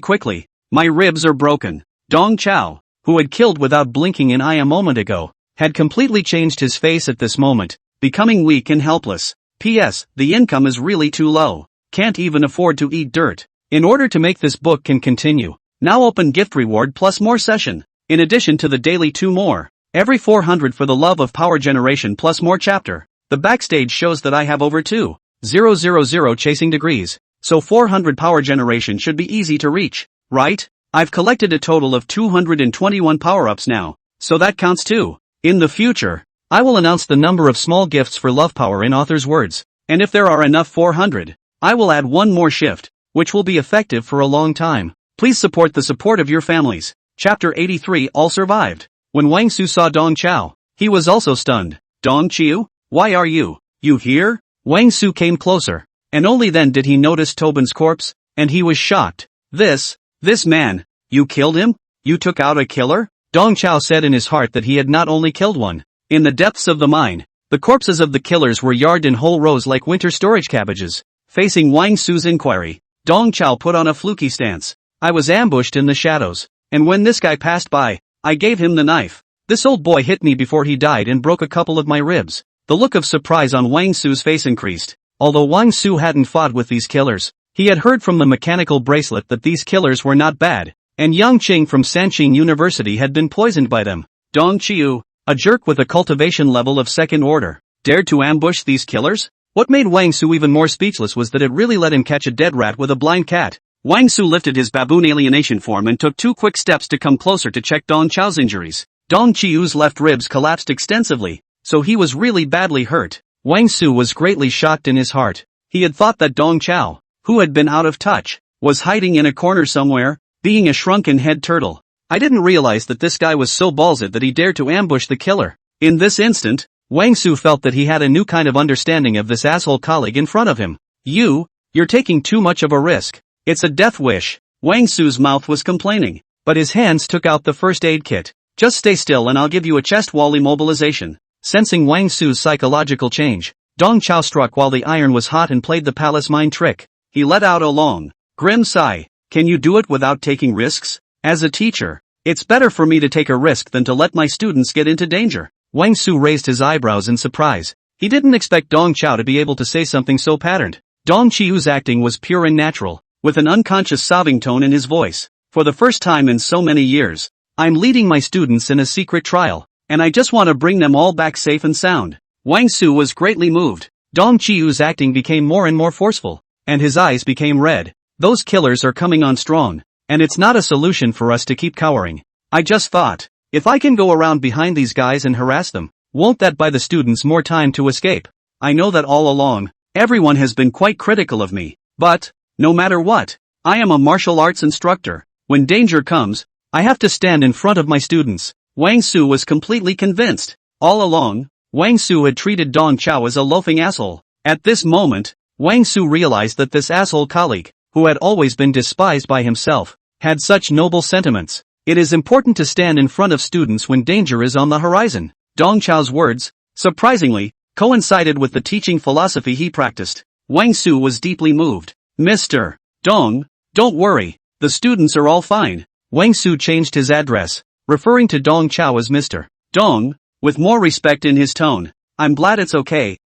quickly, my ribs are broken." Dong Chao, who had killed without blinking an eye a moment ago, had completely changed his face at this moment, becoming weak and helpless. P.S. The income is really too low. Can't even afford to eat dirt. In order to make this book can continue, now open gift reward plus more session. In addition to the daily 2 more, every 400 for the love of power generation plus more chapter. The backstage shows that I have over 2,000 chasing degrees, so 400 power generation should be easy to reach, right? I've collected a total of 221 power-ups now, so that counts too. In the future, I will announce the number of small gifts for love power in author's words. And if there are enough 400, I will add one more shift, which will be effective for a long time. Please support the support of your families. Chapter 83 All survived. When Wang Su saw Dong Chao, he was also stunned. Dong Chiu? Why are you here? Wang Su came closer, and only then did he notice Tobin's corpse, and he was shocked. This man, you killed him? You took out a killer? Dong Chao said in his heart that he had not only killed one. In the depths of the mine, the corpses of the killers were yarded in whole rows like winter storage cabbages. Facing Wang Su's inquiry, Dong Chao put on a fluky stance. I was ambushed in the shadows, and when this guy passed by, I gave him the knife. This old boy hit me before he died and broke a couple of my ribs. The look of surprise on Wang Su's face increased. Although Wang Su hadn't fought with these killers, he had heard from the mechanical bracelet that these killers were not bad, and Yang Qing from Sanqing University had been poisoned by them. Dong Chiu, a jerk with a cultivation level of second order, dared to ambush these killers? What made Wang Su even more speechless was that it really let him catch a dead rat with a blind cat. Wang Su lifted his baboon alienation form and took 2 quick steps to come closer to check Dong Chao's injuries. Dong Chiu's left ribs collapsed extensively, so he was really badly hurt. Wang Su was greatly shocked in his heart. He had thought that Dong Chao, who had been out of touch, was hiding in a corner somewhere, being a shrunken head turtle. I didn't realize that this guy was so ballsy that he dared to ambush the killer. In this instant, Wang Su felt that he had a new kind of understanding of this asshole colleague in front of him. You're taking too much of a risk. It's a death wish. Wang Su's mouth was complaining, but his hands took out the first aid kit. Just stay still and I'll give you a chest wall immobilization. Sensing Wang Su's psychological change, Dong Chao struck while the iron was hot and played the palace mine trick. He let out a long, grim sigh. Can you do it without taking risks? As a teacher, it's better for me to take a risk than to let my students get into danger. Wang Su raised his eyebrows in surprise. He didn't expect Dong Chao to be able to say something so patterned. Dong Chiu's acting was pure and natural, with an unconscious sobbing tone in his voice. For the first time in so many years, I'm leading my students in a secret trial, and I just want to bring them all back safe and sound. Wang Su was greatly moved. Dong Chiu's acting became more and more forceful, and his eyes became red. Those killers are coming on strong, and it's not a solution for us to keep cowering. I just thought, if I can go around behind these guys and harass them, won't that buy the students more time to escape? I know that all along, everyone has been quite critical of me, but, no matter what, I am a martial arts instructor. When danger comes, I have to stand in front of my students. Wang Su was completely convinced. All along, Wang Su had treated Dong Chao as a loafing asshole. At this moment, Wang Su realized that this asshole colleague, who had always been despised by himself, had such noble sentiments. It is important to stand in front of students when danger is on the horizon. Dong Chao's words, surprisingly, coincided with the teaching philosophy he practiced. Wang Su was deeply moved. Mr. Dong, don't worry, the students are all fine. Wang Su changed his address, referring to Dong Chao as Mr. Dong, with more respect in his tone. I'm glad it's okay.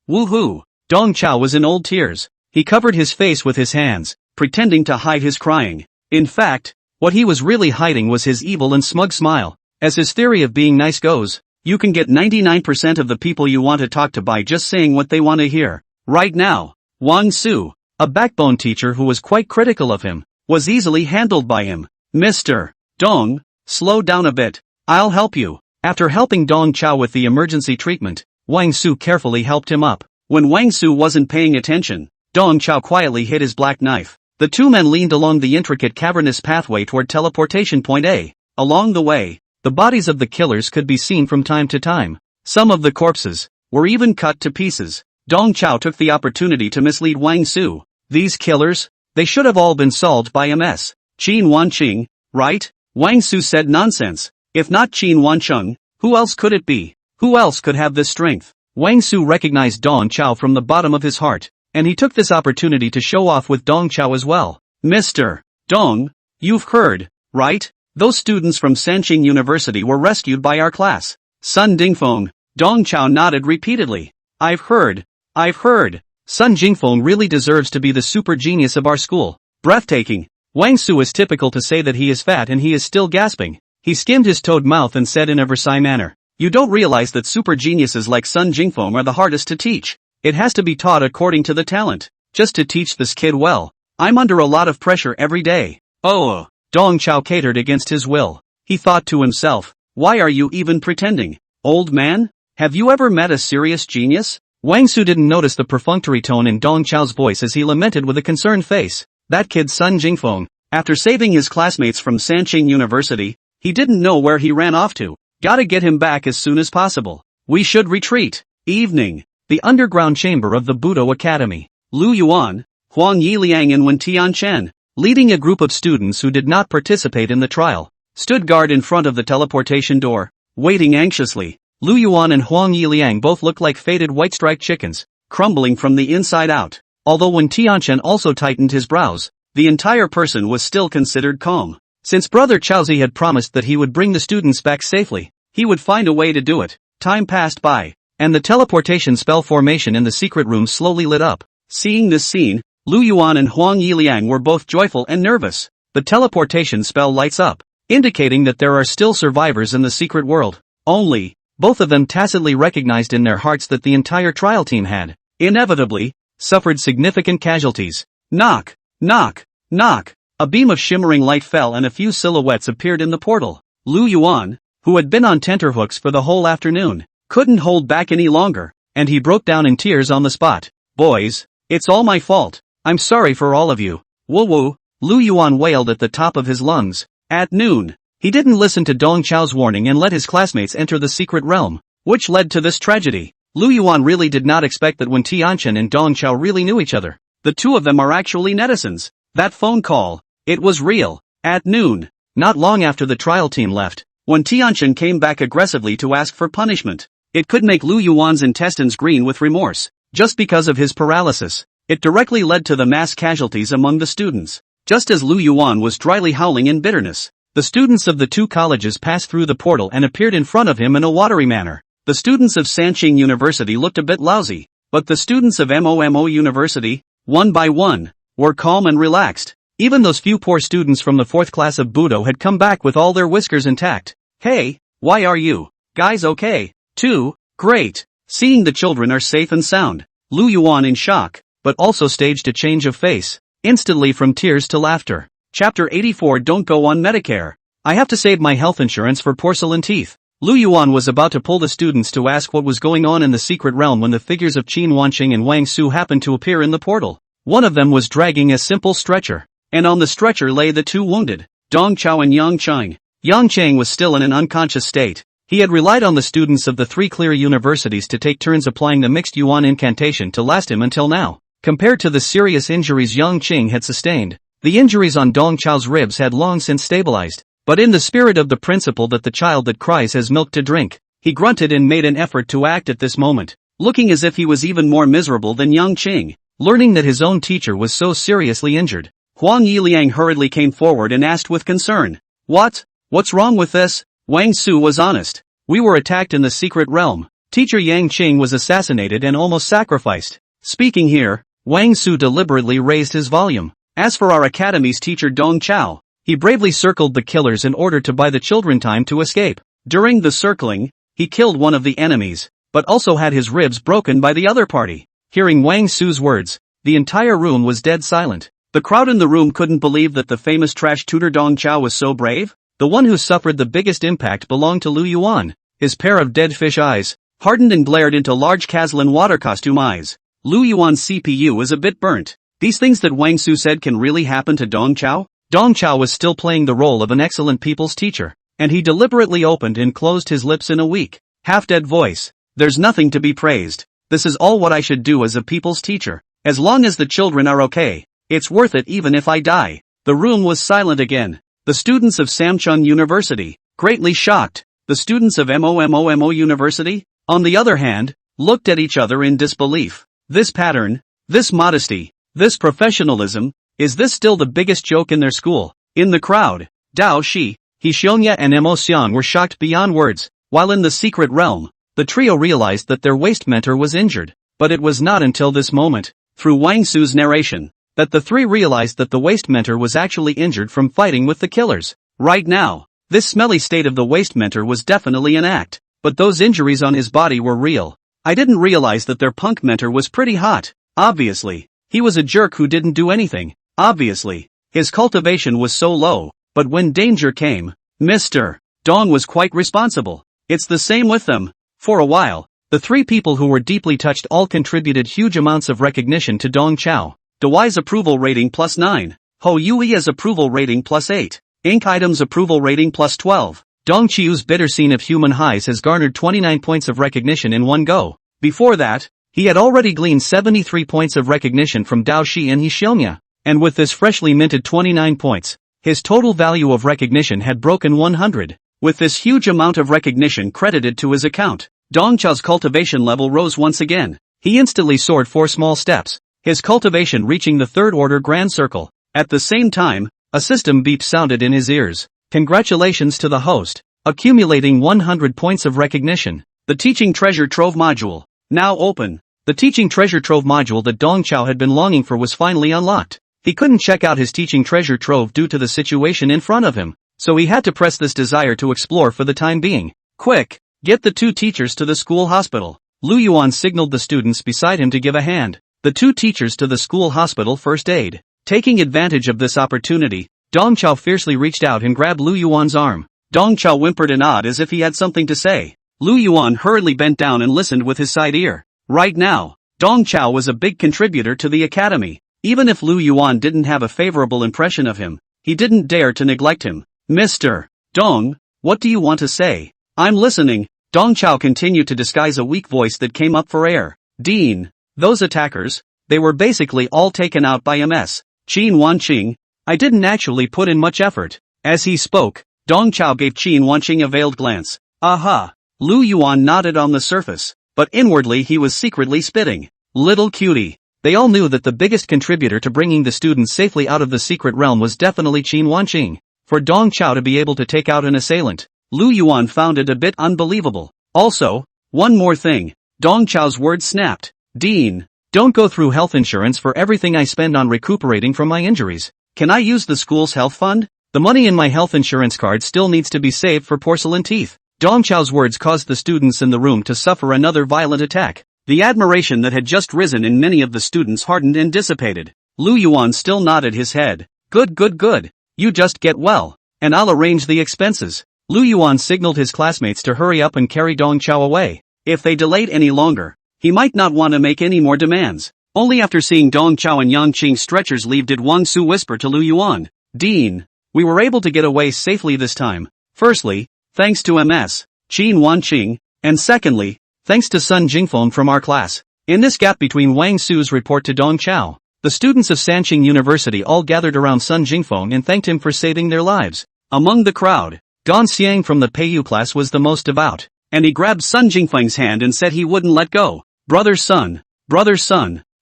Woohoo! Dong Chao was in old tears. He covered his face with his hands, pretending to hide his crying. In fact, what he was really hiding was his evil and smug smile. As his theory of being nice goes, you can get 99% of the people you want to talk to by just saying what they want to hear. Right now, Wang Su, a backbone teacher who was quite critical of him, was easily handled by him. Mr. Dong, slow down a bit. I'll help you. After helping Dong Chao with the emergency treatment, Wang Su carefully helped him up. When Wang Su wasn't paying attention, Dong Chao quietly hid his black knife. The two men leaned along the intricate cavernous pathway toward teleportation point A. Along the way, the bodies of the killers could be seen from time to time. Some of the corpses were even cut to pieces. Dong Chao took the opportunity to mislead Wang Su. These killers, they should have all been solved by Ms. Qin Wanqing, right? Wang Su said nonsense. If not Qin Wanqing, who else could it be? Who else could have this strength? Wang Su recognized Dong Chao from the bottom of his heart, and he took this opportunity to show off with Dong Chao as well. Mr. Dong, you've heard, right? Those students from Sanqing University were rescued by our class. Sun Dingfeng. Dong Chao nodded repeatedly. I've heard. Sun Jingfeng really deserves to be the super genius of our school. Breathtaking. Wang Su is typical to say that he is fat and he is still gasping. He skimmed his toad mouth and said in a Versailles manner, you don't realize that super geniuses like Sun Jingfeng are the hardest to teach. It has to be taught according to the talent. Just to teach this kid well, I'm under a lot of pressure every day. Oh, Dong Chao catered against his will. He thought to himself, why are you even pretending? Old man? Have you ever met a serious genius? Wang Su didn't notice the perfunctory tone in Dong Chao's voice as he lamented with a concerned face. That kid Sun Jingfeng, after saving his classmates from Sanqing University, he didn't know where he ran off to. Gotta get him back as soon as possible. We should retreat. Evening. The underground chamber of the Budo Academy. Lu Yuan, Huang Yiliang and Wen Tianchen, leading a group of students who did not participate in the trial, stood guard in front of the teleportation door, waiting anxiously. Lu Yuan and Huang Yiliang both looked like faded white-striped chickens, crumbling from the inside out. Although Wen Tianchen also tightened his brows, the entire person was still considered calm. Since Brother Chaozi had promised that he would bring the students back safely, he would find a way to do it. Time passed by, and the teleportation spell formation in the secret room slowly lit up. Seeing this scene, Lu Yuan and Huang Yiliang were both joyful and nervous. The teleportation spell lights up, indicating that there are still survivors in the secret world. Only, both of them tacitly recognized in their hearts that the entire trial team had, inevitably, suffered significant casualties. Knock, knock, knock. A beam of shimmering light fell and a few silhouettes appeared in the portal. Lu Yuan, who had been on tenterhooks for the whole afternoon, couldn't hold back any longer, and he broke down in tears on the spot. Boys, it's all my fault. I'm sorry for all of you. Woo woo, Lu Yuan wailed at the top of his lungs. At noon, he didn't listen to Dong Chao's warning and let his classmates enter the secret realm, which led to this tragedy. Lu Yuan really did not expect that Wen Tianchen and Dong Chao really knew each other. The two of them are actually netizens. That phone call, it was real. At noon, not long after the trial team left, Wen Tianchen came back aggressively to ask for punishment. It could make Lu Yuan's intestines green with remorse. Just because of his paralysis, it directly led to the mass casualties among the students. Just as Lu Yuan was dryly howling in bitterness, the students of the two colleges passed through the portal and appeared in front of him in a watery manner. The students of Sanqing University looked a bit lousy, but the students of MOMO University, one by one, were calm and relaxed. Even those few poor students from the 4th class of Budo had come back with all their whiskers intact. Hey, why are you guys okay? Too, great. Seeing the children are safe and sound, Lu Yuan in shock, but also staged a change of face, instantly from tears to laughter. Chapter 84. Don't go on Medicare. I have to save my health insurance for porcelain teeth. Lu Yuan was about to pull the students to ask what was going on in the secret realm when the figures of Qin Wanqing and Wang Su happened to appear in the portal. One of them was dragging a simple stretcher, and on the stretcher lay the two wounded, Dong Chao and Yang Chang. Yang Chang was still in an unconscious state. He had relied on the students of the 3 clear universities to take turns applying the mixed yuan incantation to last him until now. Compared to the serious injuries Yang Qing had sustained, the injuries on Dong Chao's ribs had long since stabilized. But in the spirit of the principle that the child that cries has milk to drink, he grunted and made an effort to act at this moment, looking as if he was even more miserable than Yang Qing, learning that his own teacher was so seriously injured. Huang Yiliang hurriedly came forward and asked with concern, What's wrong with this? Wang Su was honest. We were attacked in the secret realm. Teacher Yang Qing was assassinated and almost sacrificed. Speaking here, Wang Su deliberately raised his volume. As for our academy's teacher Dong Chao, he bravely circled the killers in order to buy the children time to escape. During the circling, he killed one of the enemies, but also had his ribs broken by the other party. Hearing Wang Su's words, the entire room was dead silent. The crowd in the room couldn't believe that the famous trash tutor Dong Chao was so brave. The one who suffered the biggest impact belonged to Lu Yuan. His pair of dead fish eyes hardened and glared into large Kazlan water costume eyes. Lu Yuan's CPU is a bit burnt. These things that Wang Su said can really happen to Dong Chao? Dong Chao was still playing the role of an excellent people's teacher, and he deliberately opened and closed his lips in a weak, half-dead voice. There's nothing to be praised. This is all what I should do as a people's teacher. As long as the children are okay, it's worth it even if I die. The room was silent again. The students of Samchung University, greatly shocked. The students of MOMO University, on the other hand, looked at each other in disbelief. This pattern, this modesty, this professionalism, is this still the biggest joke in their school? In the crowd, Dao Shi, He Xiongya and Mo Xiang were shocked beyond words, while in the secret realm, the trio realized that their waste mentor was injured. But it was not until this moment, through Wang Su's narration, that the three realized that the waste mentor was actually injured from fighting with the killers. Right now, this smelly state of the waste mentor was definitely an act, but those injuries on his body were real. I didn't realize that their punk mentor was pretty hot. Obviously, he was a jerk who didn't do anything. Obviously, his cultivation was so low, but when danger came, Mr. Dong was quite responsible. It's the same with them. For a while, the three people who were deeply touched all contributed huge amounts of recognition to Dong Chao. Dewey's approval rating +9. Ho Yui's approval rating +8. Ink Item's approval rating +12. Dong Chiu's bitter scene of human highs has garnered 29 points of recognition in one go. Before that, he had already gleaned 73 points of recognition from Dao Shi and Hishilnya. And with this freshly minted 29 points, his total value of recognition had broken 100. With this huge amount of recognition credited to his account, Dong Chao's cultivation level rose once again. He instantly soared 4 small steps, his cultivation reaching the third order grand circle. At the same time, a system beep sounded in his ears. Congratulations to the host, accumulating 100 points of recognition. The Teaching Treasure Trove module, now open. The Teaching Treasure Trove module that Dong Chao had been longing for was finally unlocked. He couldn't check out his Teaching Treasure Trove due to the situation in front of him, so he had to press this desire to explore for the time being. Quick, get the 2 teachers to the school hospital. Lu Yuan signaled the students beside him to give a hand. The 2 teachers to the school hospital first aid. Taking advantage of this opportunity, Dong Chao fiercely reached out and grabbed Lu Yuan's arm. Dong Chao whimpered and nodded as if he had something to say. Lu Yuan hurriedly bent down and listened with his side ear. Right now, Dong Chao was a big contributor to the academy. Even if Lu Yuan didn't have a favorable impression of him, he didn't dare to neglect him. Mr. Dong, what do you want to say? I'm listening. Dong Chao continued to disguise a weak voice that came up for air. Dean, those attackers, they were basically all taken out by MS. Qin Wanqing. I didn't actually put in much effort. As he spoke, Dong Chao gave Qin Wanqing a veiled glance. Aha! Lu Yuan nodded on the surface, but inwardly he was secretly spitting. Little cutie. They all knew that the biggest contributor to bringing the students safely out of the secret realm was definitely Qin Wanqing. For Dong Chao to be able to take out an assailant, Lu Yuan found it a bit unbelievable. Also, one more thing. Dong Chao's words snapped. Dean, don't go through health insurance for everything I spend on recuperating from my injuries. Can I use the school's health fund? The money in my health insurance card still needs to be saved for porcelain teeth. Dong Chao's words caused the students in the room to suffer another violent attack. The admiration that had just risen in many of the students hardened and dissipated. Lu Yuan still nodded his head. Good. You just get well, and I'll arrange the expenses. Lu Yuan signaled his classmates to hurry up and carry Dong Chao away. If they delayed any longer, he might not want to make any more demands. Only after seeing Dong Chao and Yang Qing's stretchers leave did Wang Su whisper to Lu Yuan. Dean, we were able to get away safely this time. Firstly, thanks to MS, Qin Wanqing, and secondly, thanks to Sun Jingfeng from our class. In this gap between Wang Su's report to Dong Chao, the students of Sanqing University all gathered around Sun Jingfeng and thanked him for saving their lives. Among the crowd, Gan Xiang from the Peiyou class was the most devout, and he grabbed Sun Jingfeng's hand and said he wouldn't let go. Brother Sun,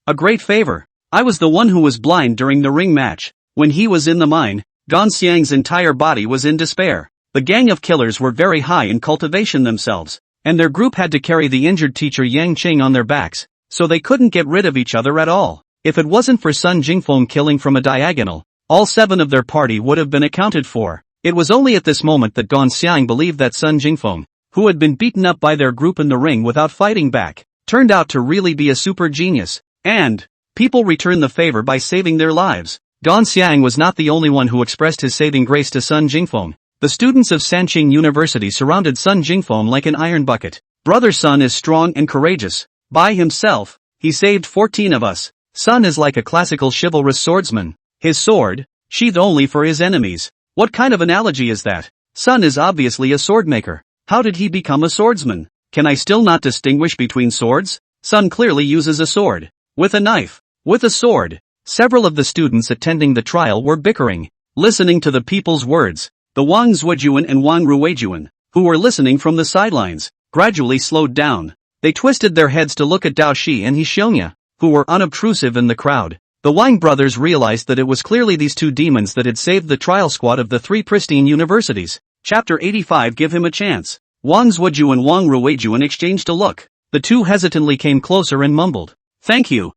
a great favor. I was the one who was blind during the ring match. When he was in the mine, Gan Xiang's entire body was in despair. The gang of killers were very high in cultivation themselves, and their group had to carry the injured teacher Yang Qing on their backs, so they couldn't get rid of each other at all. If it wasn't for Sun Jingfeng killing from a diagonal, all 7 of their party would have been accounted for. It was only at this moment that Gan Xiang believed that Sun Jingfeng, who had been beaten up by their group in the ring without fighting back, turned out to really be a super genius, and people returned the favor by saving their lives. Gan Xiang was not the only one who expressed his saving grace to Sun Jingfeng. The students of Sanqing University surrounded Sun Jingfeng like an iron bucket. Brother Sun is strong and courageous. By himself, he saved 14 of us. Sun is like a classical chivalrous swordsman. His sword, sheathed only for his enemies. What kind of analogy is that? Sun is obviously a sword maker. How did he become a swordsman? Can I still not distinguish between swords? Sun clearly uses a sword. With a knife. With a sword. Several of the students attending the trial were bickering, listening to the people's words. The Wang Zuojuan and Wang Ruijuan, who were listening from the sidelines, gradually slowed down. They twisted their heads to look at Dao Shi and Hishilnya, who were unobtrusive in the crowd. The Wang brothers realized that it was clearly these 2 demons that had saved the trial squad of the 3 pristine universities. Chapter 85 Give him a chance. Wang Zuoju and Wang Ruijuan exchanged a look. The 2 hesitantly came closer and mumbled. Thank you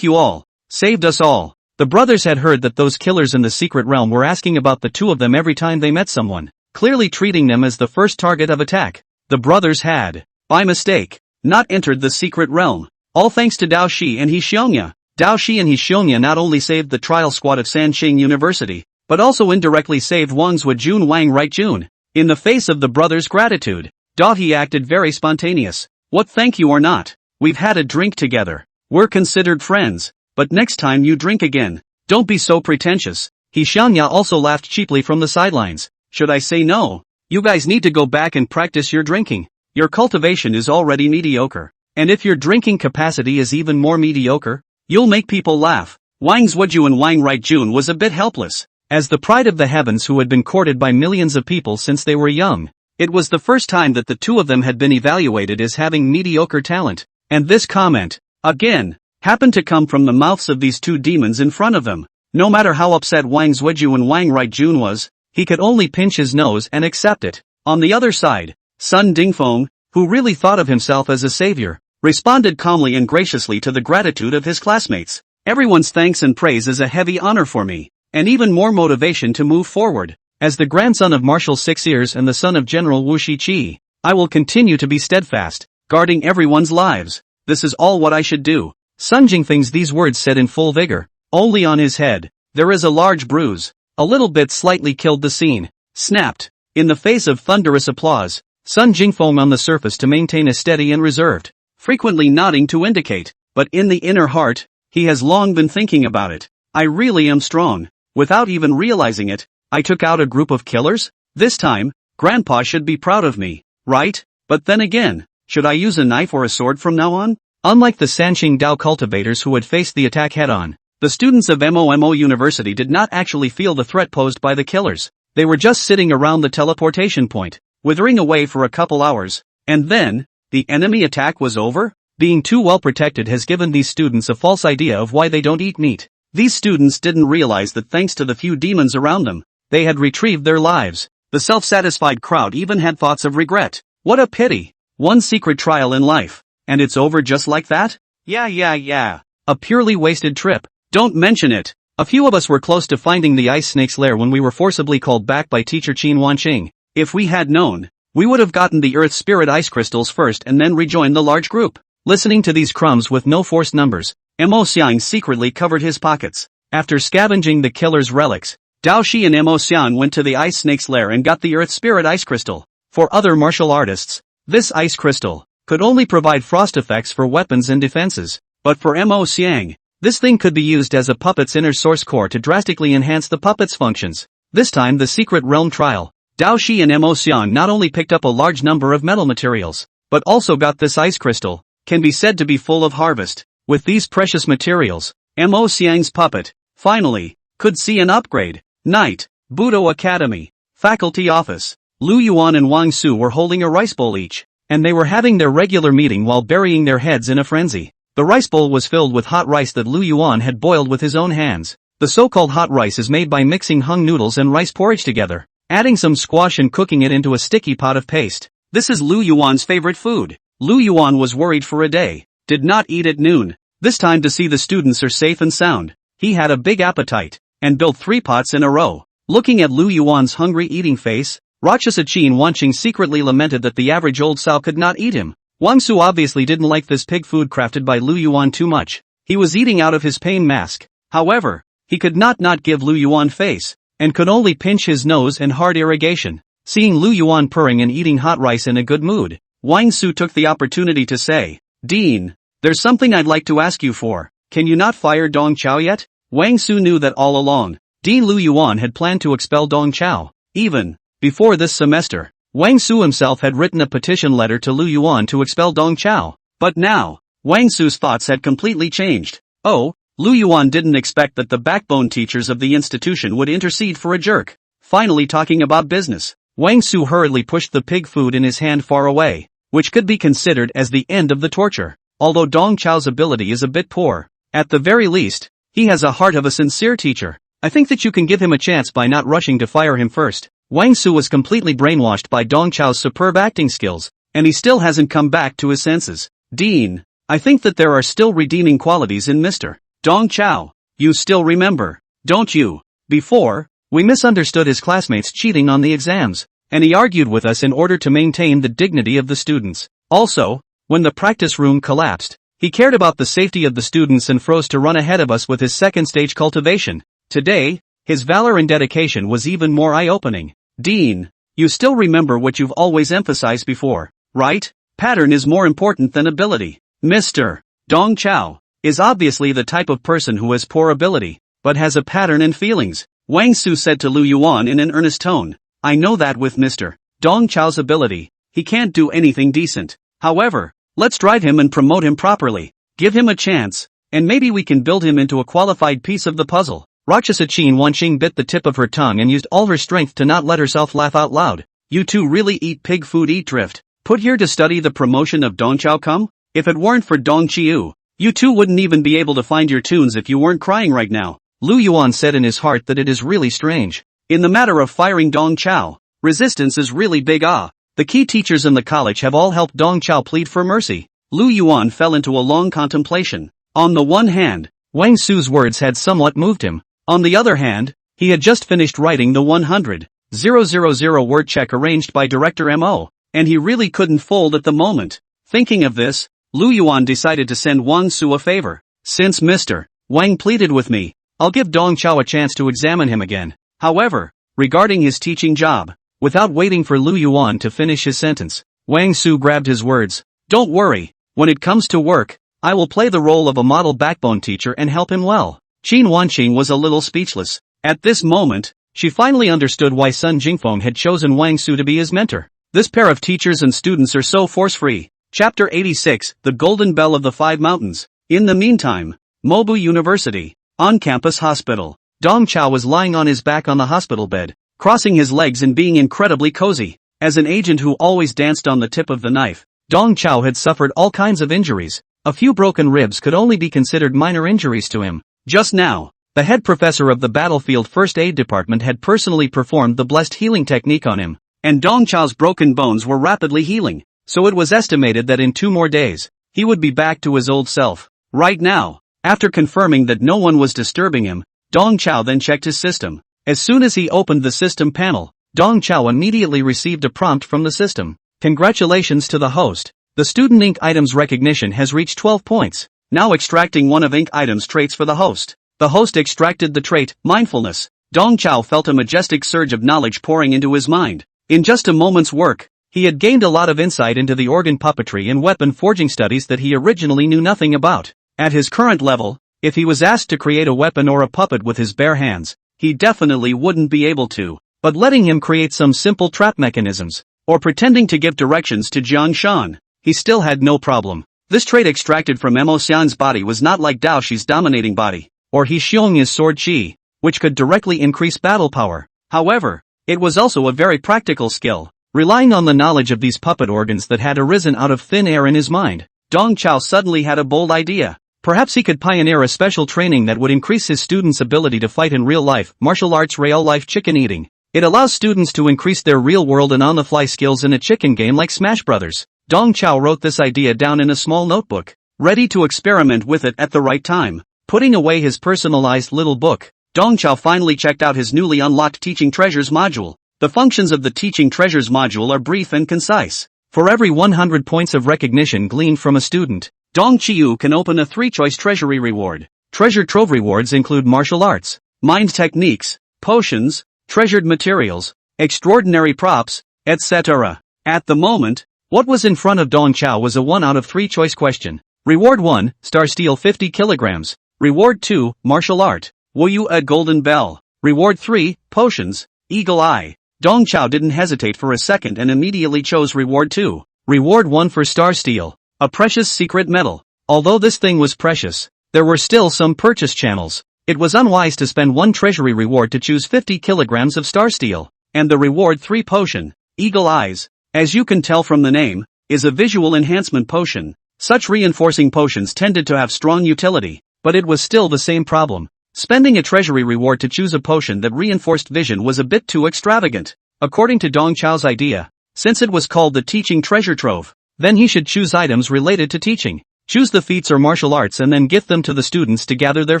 all. Saved us all. The brothers had heard that those killers in the secret realm were asking about the 2 of them every time they met someone, clearly treating them as the first target of attack. The brothers had, by mistake, not entered the secret realm. All thanks to Dao Shi and Hishilnya. Dao Shi and Hishilnya not only saved the trial squad of Sanqing University, but also indirectly saved Wang Zuojun Wang Ruijun. In the face of the brothers' gratitude, He acted very spontaneous. What, thank you or not? We've had a drink together. We're considered friends. But next time you drink again, don't be so pretentious. Xiangya also laughed cheaply from the sidelines. Should I say no? You guys need to go back and practice your drinking. Your cultivation is already mediocre. And if your drinking capacity is even more mediocre, you'll make people laugh. Wang Zhuju and Wang Rightjun was a bit helpless. As the pride of the heavens who had been courted by millions of people since they were young, it was the first time that the two of them had been evaluated as having mediocre talent. And this comment, again, happened to come from the mouths of these two demons in front of them. No matter how upset Wang Zhuju and Wang Rightjun was, he could only pinch his nose and accept it. On the other side, Sun Dingfeng, who really thought of himself as a savior, responded calmly and graciously to the gratitude of his classmates. Everyone's thanks and praise is a heavy honor for me, and even more motivation to move forward. As the grandson of Marshal Six Ears and the son of General Wu Shiqi, I will continue to be steadfast, guarding everyone's lives. This is all what I should do. Sun Jingfeng's these words said in full vigor. Only on his head, there is a large bruise. A little bit slightly killed the scene. Snapped. In the face of thunderous applause, Sun Jingfeng on the surface to maintain a steady and reserved, frequently nodding to indicate, but in the inner heart, he has long been thinking about it. I really am strong. Without even realizing it, I took out a group of killers? This time, Grandpa should be proud of me, right? But then again, should I use a knife or a sword from now on? Unlike the Sanqing Dao cultivators who had faced the attack head-on, the students of MOMO University did not actually feel the threat posed by the killers. They were just sitting around the teleportation point, withering away for a couple hours, and then, the enemy attack was over? Being too well protected has given these students a false idea of why they don't eat meat. These students didn't realize that thanks to the few demons around them, they had retrieved their lives. The self-satisfied crowd even had thoughts of regret. What a pity. One secret trial in life, and it's over just like that? Yeah. A purely wasted trip. Don't mention it. A few of us were close to finding the ice snake's lair when we were forcibly called back by teacher Qin Wanqing. If we had known, we would have gotten the Earth Spirit ice crystals first and then rejoined the large group. Listening to these crumbs with no forced numbers, Mo Xiang secretly covered his pockets. After scavenging the killer's relics, Dao Shi and Mo Xiang went to the ice snake's lair and got the Earth Spirit ice crystal. For other martial artists, this ice crystal could only provide frost effects for weapons and defenses, but for Mo Xiang, this thing could be used as a puppet's inner source core to drastically enhance the puppet's functions. This time the secret realm trial, Dao Shi and Mo Xiang not only picked up a large number of metal materials, but also got this ice crystal, can be said to be full of harvest. With these precious materials, Mo Xiang's puppet, finally, could see an upgrade. Night, Budo Academy, faculty office. Lu Yuan and Wang Su were holding a rice bowl each, and they were having their regular meeting while burying their heads in a frenzy. The rice bowl was filled with hot rice that Lu Yuan had boiled with his own hands. The so-called hot rice is made by mixing hung noodles and rice porridge together, adding some squash and cooking it into a sticky pot of paste. This is Lu Yuan's favorite food. Lu Yuan was worried for a day, did not eat at noon, this time to see the students are safe and sound. He had a big appetite, and built 3 pots in a row. Looking at Lu Yuan's hungry eating face, Rakshasa Qin Wanqing secretly lamented that the average old sow could not eat him. Wang Su obviously didn't like this pig food crafted by Lu Yuan too much. He was eating out of his pain mask. However, he could not give Lu Yuan face, and could only pinch his nose and hard irrigation. Seeing Lu Yuan purring and eating hot rice in a good mood, Wang Su took the opportunity to say, Dean, there's something I'd like to ask you for. Can you not fire Dong Chao yet? Wang Su knew that all along. Dean Lu Yuan had planned to expel Dong Chao. Even before this semester, Wang Su himself had written a petition letter to Lu Yuan to expel Dong Chao. But now, Wang Su's thoughts had completely changed. Oh, Lu Yuan didn't expect that the backbone teachers of the institution would intercede for a jerk. Finally talking about business, Wang Su hurriedly pushed the pig food in his hand far away, which could be considered as the end of the torture. Although Dong Chao's ability is a bit poor, at the very least, he has a heart of a sincere teacher. I think that you can give him a chance by not rushing to fire him first. Wang Su was completely brainwashed by Dong Chao's superb acting skills, and he still hasn't come back to his senses. Dean, I think that there are still redeeming qualities in Mr. Dong Chao. You still remember, don't you? Before, we misunderstood his classmates cheating on the exams, and he argued with us in order to maintain the dignity of the students. Also, when the practice room collapsed, he cared about the safety of the students and froze to run ahead of us with his second stage cultivation. Today, his valor and dedication was even more eye-opening. Dean, You still remember what you've always emphasized before, right? Pattern is more important than ability. Mr. Dong Chao is obviously the type of person who has poor ability, but has a pattern and feelings, Wang Su said to Lu Yuan in an earnest tone. I know that with Mr. Dong Chao's ability, he can't do anything decent. However, let's drive him and promote him properly. Give him a chance, and maybe we can build him into a qualified piece of the puzzle. Rakshasa Qin Wanqing bit the tip of her tongue and used all her strength to not let herself laugh out loud. You two really eat pig food, eat drift. Put here to study the promotion of Dong Chao come? If it weren't for Dong Qiu, you two wouldn't even be able to find your tunes if you weren't crying right now. Lu Yuan said in his heart that it is really strange. In the matter of firing Dong Chao, resistance is really big. The key teachers in the college have all helped Dong Chao plead for mercy. Lu Yuan fell into a long contemplation. On the one hand, Wang Su's words had somewhat moved him. On the other hand, he had just finished writing the 100,000 word check arranged by Director Mo, and he really couldn't fold at the moment. Thinking of this, Lu Yuan decided to send Wang Su a favor. Since Mr. Wang pleaded with me, I'll give Dong Chao a chance to examine him again. However, regarding his teaching job, without waiting for Lu Yuan to finish his sentence, Wang Su grabbed his words. Don't worry, when it comes to work, I will play the role of a model backbone teacher and help him well. Qin Wanqing was a little speechless. At this moment, she finally understood why Sun Jingfeng had chosen Wang Su to be his mentor. This pair of teachers and students are so force-free. Chapter 86, The Golden Bell of the Five Mountains. In the meantime, Mobu University, on-campus hospital. Dong Chao was lying on his back on the hospital bed, crossing his legs and being incredibly cozy. As an agent who always danced on the tip of the knife, Dong Chao had suffered all kinds of injuries. A few broken ribs could only be considered minor injuries to him. Just now, the head professor of the battlefield first aid department had personally performed the blessed healing technique on him, and Dong Chao's broken bones were rapidly healing, so it was estimated that in 2 more days, he would be back to his old self. Right now, after confirming that no one was disturbing him, Dong Chao then checked his system. As soon as he opened the system panel, Dong Chao immediately received a prompt from the system. Congratulations to the host. The student Inc. items recognition has reached 12 points. Now extracting one of Inc. items traits for the host. The host extracted the trait, mindfulness. Dong Chao felt a majestic surge of knowledge pouring into his mind. In just a moment's work, he had gained a lot of insight into the organ puppetry and weapon forging studies that he originally knew nothing about. At his current level, if he was asked to create a weapon or a puppet with his bare hands, he definitely wouldn't be able to. But letting him create some simple trap mechanisms, or pretending to give directions to Jiang Shan, he still had no problem. This trait extracted from Mo Xian's body was not like Dao Shi's dominating body, or He Xiong's sword Qi, which could directly increase battle power. However, it was also a very practical skill, relying on the knowledge of these puppet organs that had arisen out of thin air in his mind. Dong Chao suddenly had a bold idea. Perhaps he could pioneer a special training that would increase his students' ability to fight in real life, martial arts, real life chicken eating. It allows students to increase their real-world and on-the-fly skills in a chicken game like Smash Brothers. Dong Chao wrote this idea down in a small notebook, ready to experiment with it at the right time. Putting away his personalized little book, Dong Chao finally checked out his newly unlocked Teaching Treasures module. The functions of the Teaching Treasures module are brief and concise. For every 100 points of recognition gleaned from a student, Dong Qiu can open a 3-choice treasury reward. Treasure trove rewards include martial arts, mind techniques, potions, treasured materials, extraordinary props, etc. At the moment, what was in front of Dong Chao was a 1 out of 3 choice question. Reward 1, Star Steel 50 kilograms. Reward 2, Martial Art, Wu Yu a Golden Bell. Reward 3, Potions, Eagle Eye. Dong Chao didn't hesitate for a second and immediately chose Reward 2. Reward 1 for Star Steel, a precious secret metal. Although this thing was precious, there were still some purchase channels. It was unwise to spend 1 treasury reward to choose 50 kilograms of Star Steel. And the Reward 3 potion, Eagle Eyes, as you can tell from the name, is a visual enhancement potion. Such reinforcing potions tended to have strong utility, but it was still the same problem. Spending a treasury reward to choose a potion that reinforced vision was a bit too extravagant. According to Dong Chao's idea, since it was called the Teaching Treasure Trove, then he should choose items related to teaching. Choose the feats or martial arts and then gift them to the students to gather their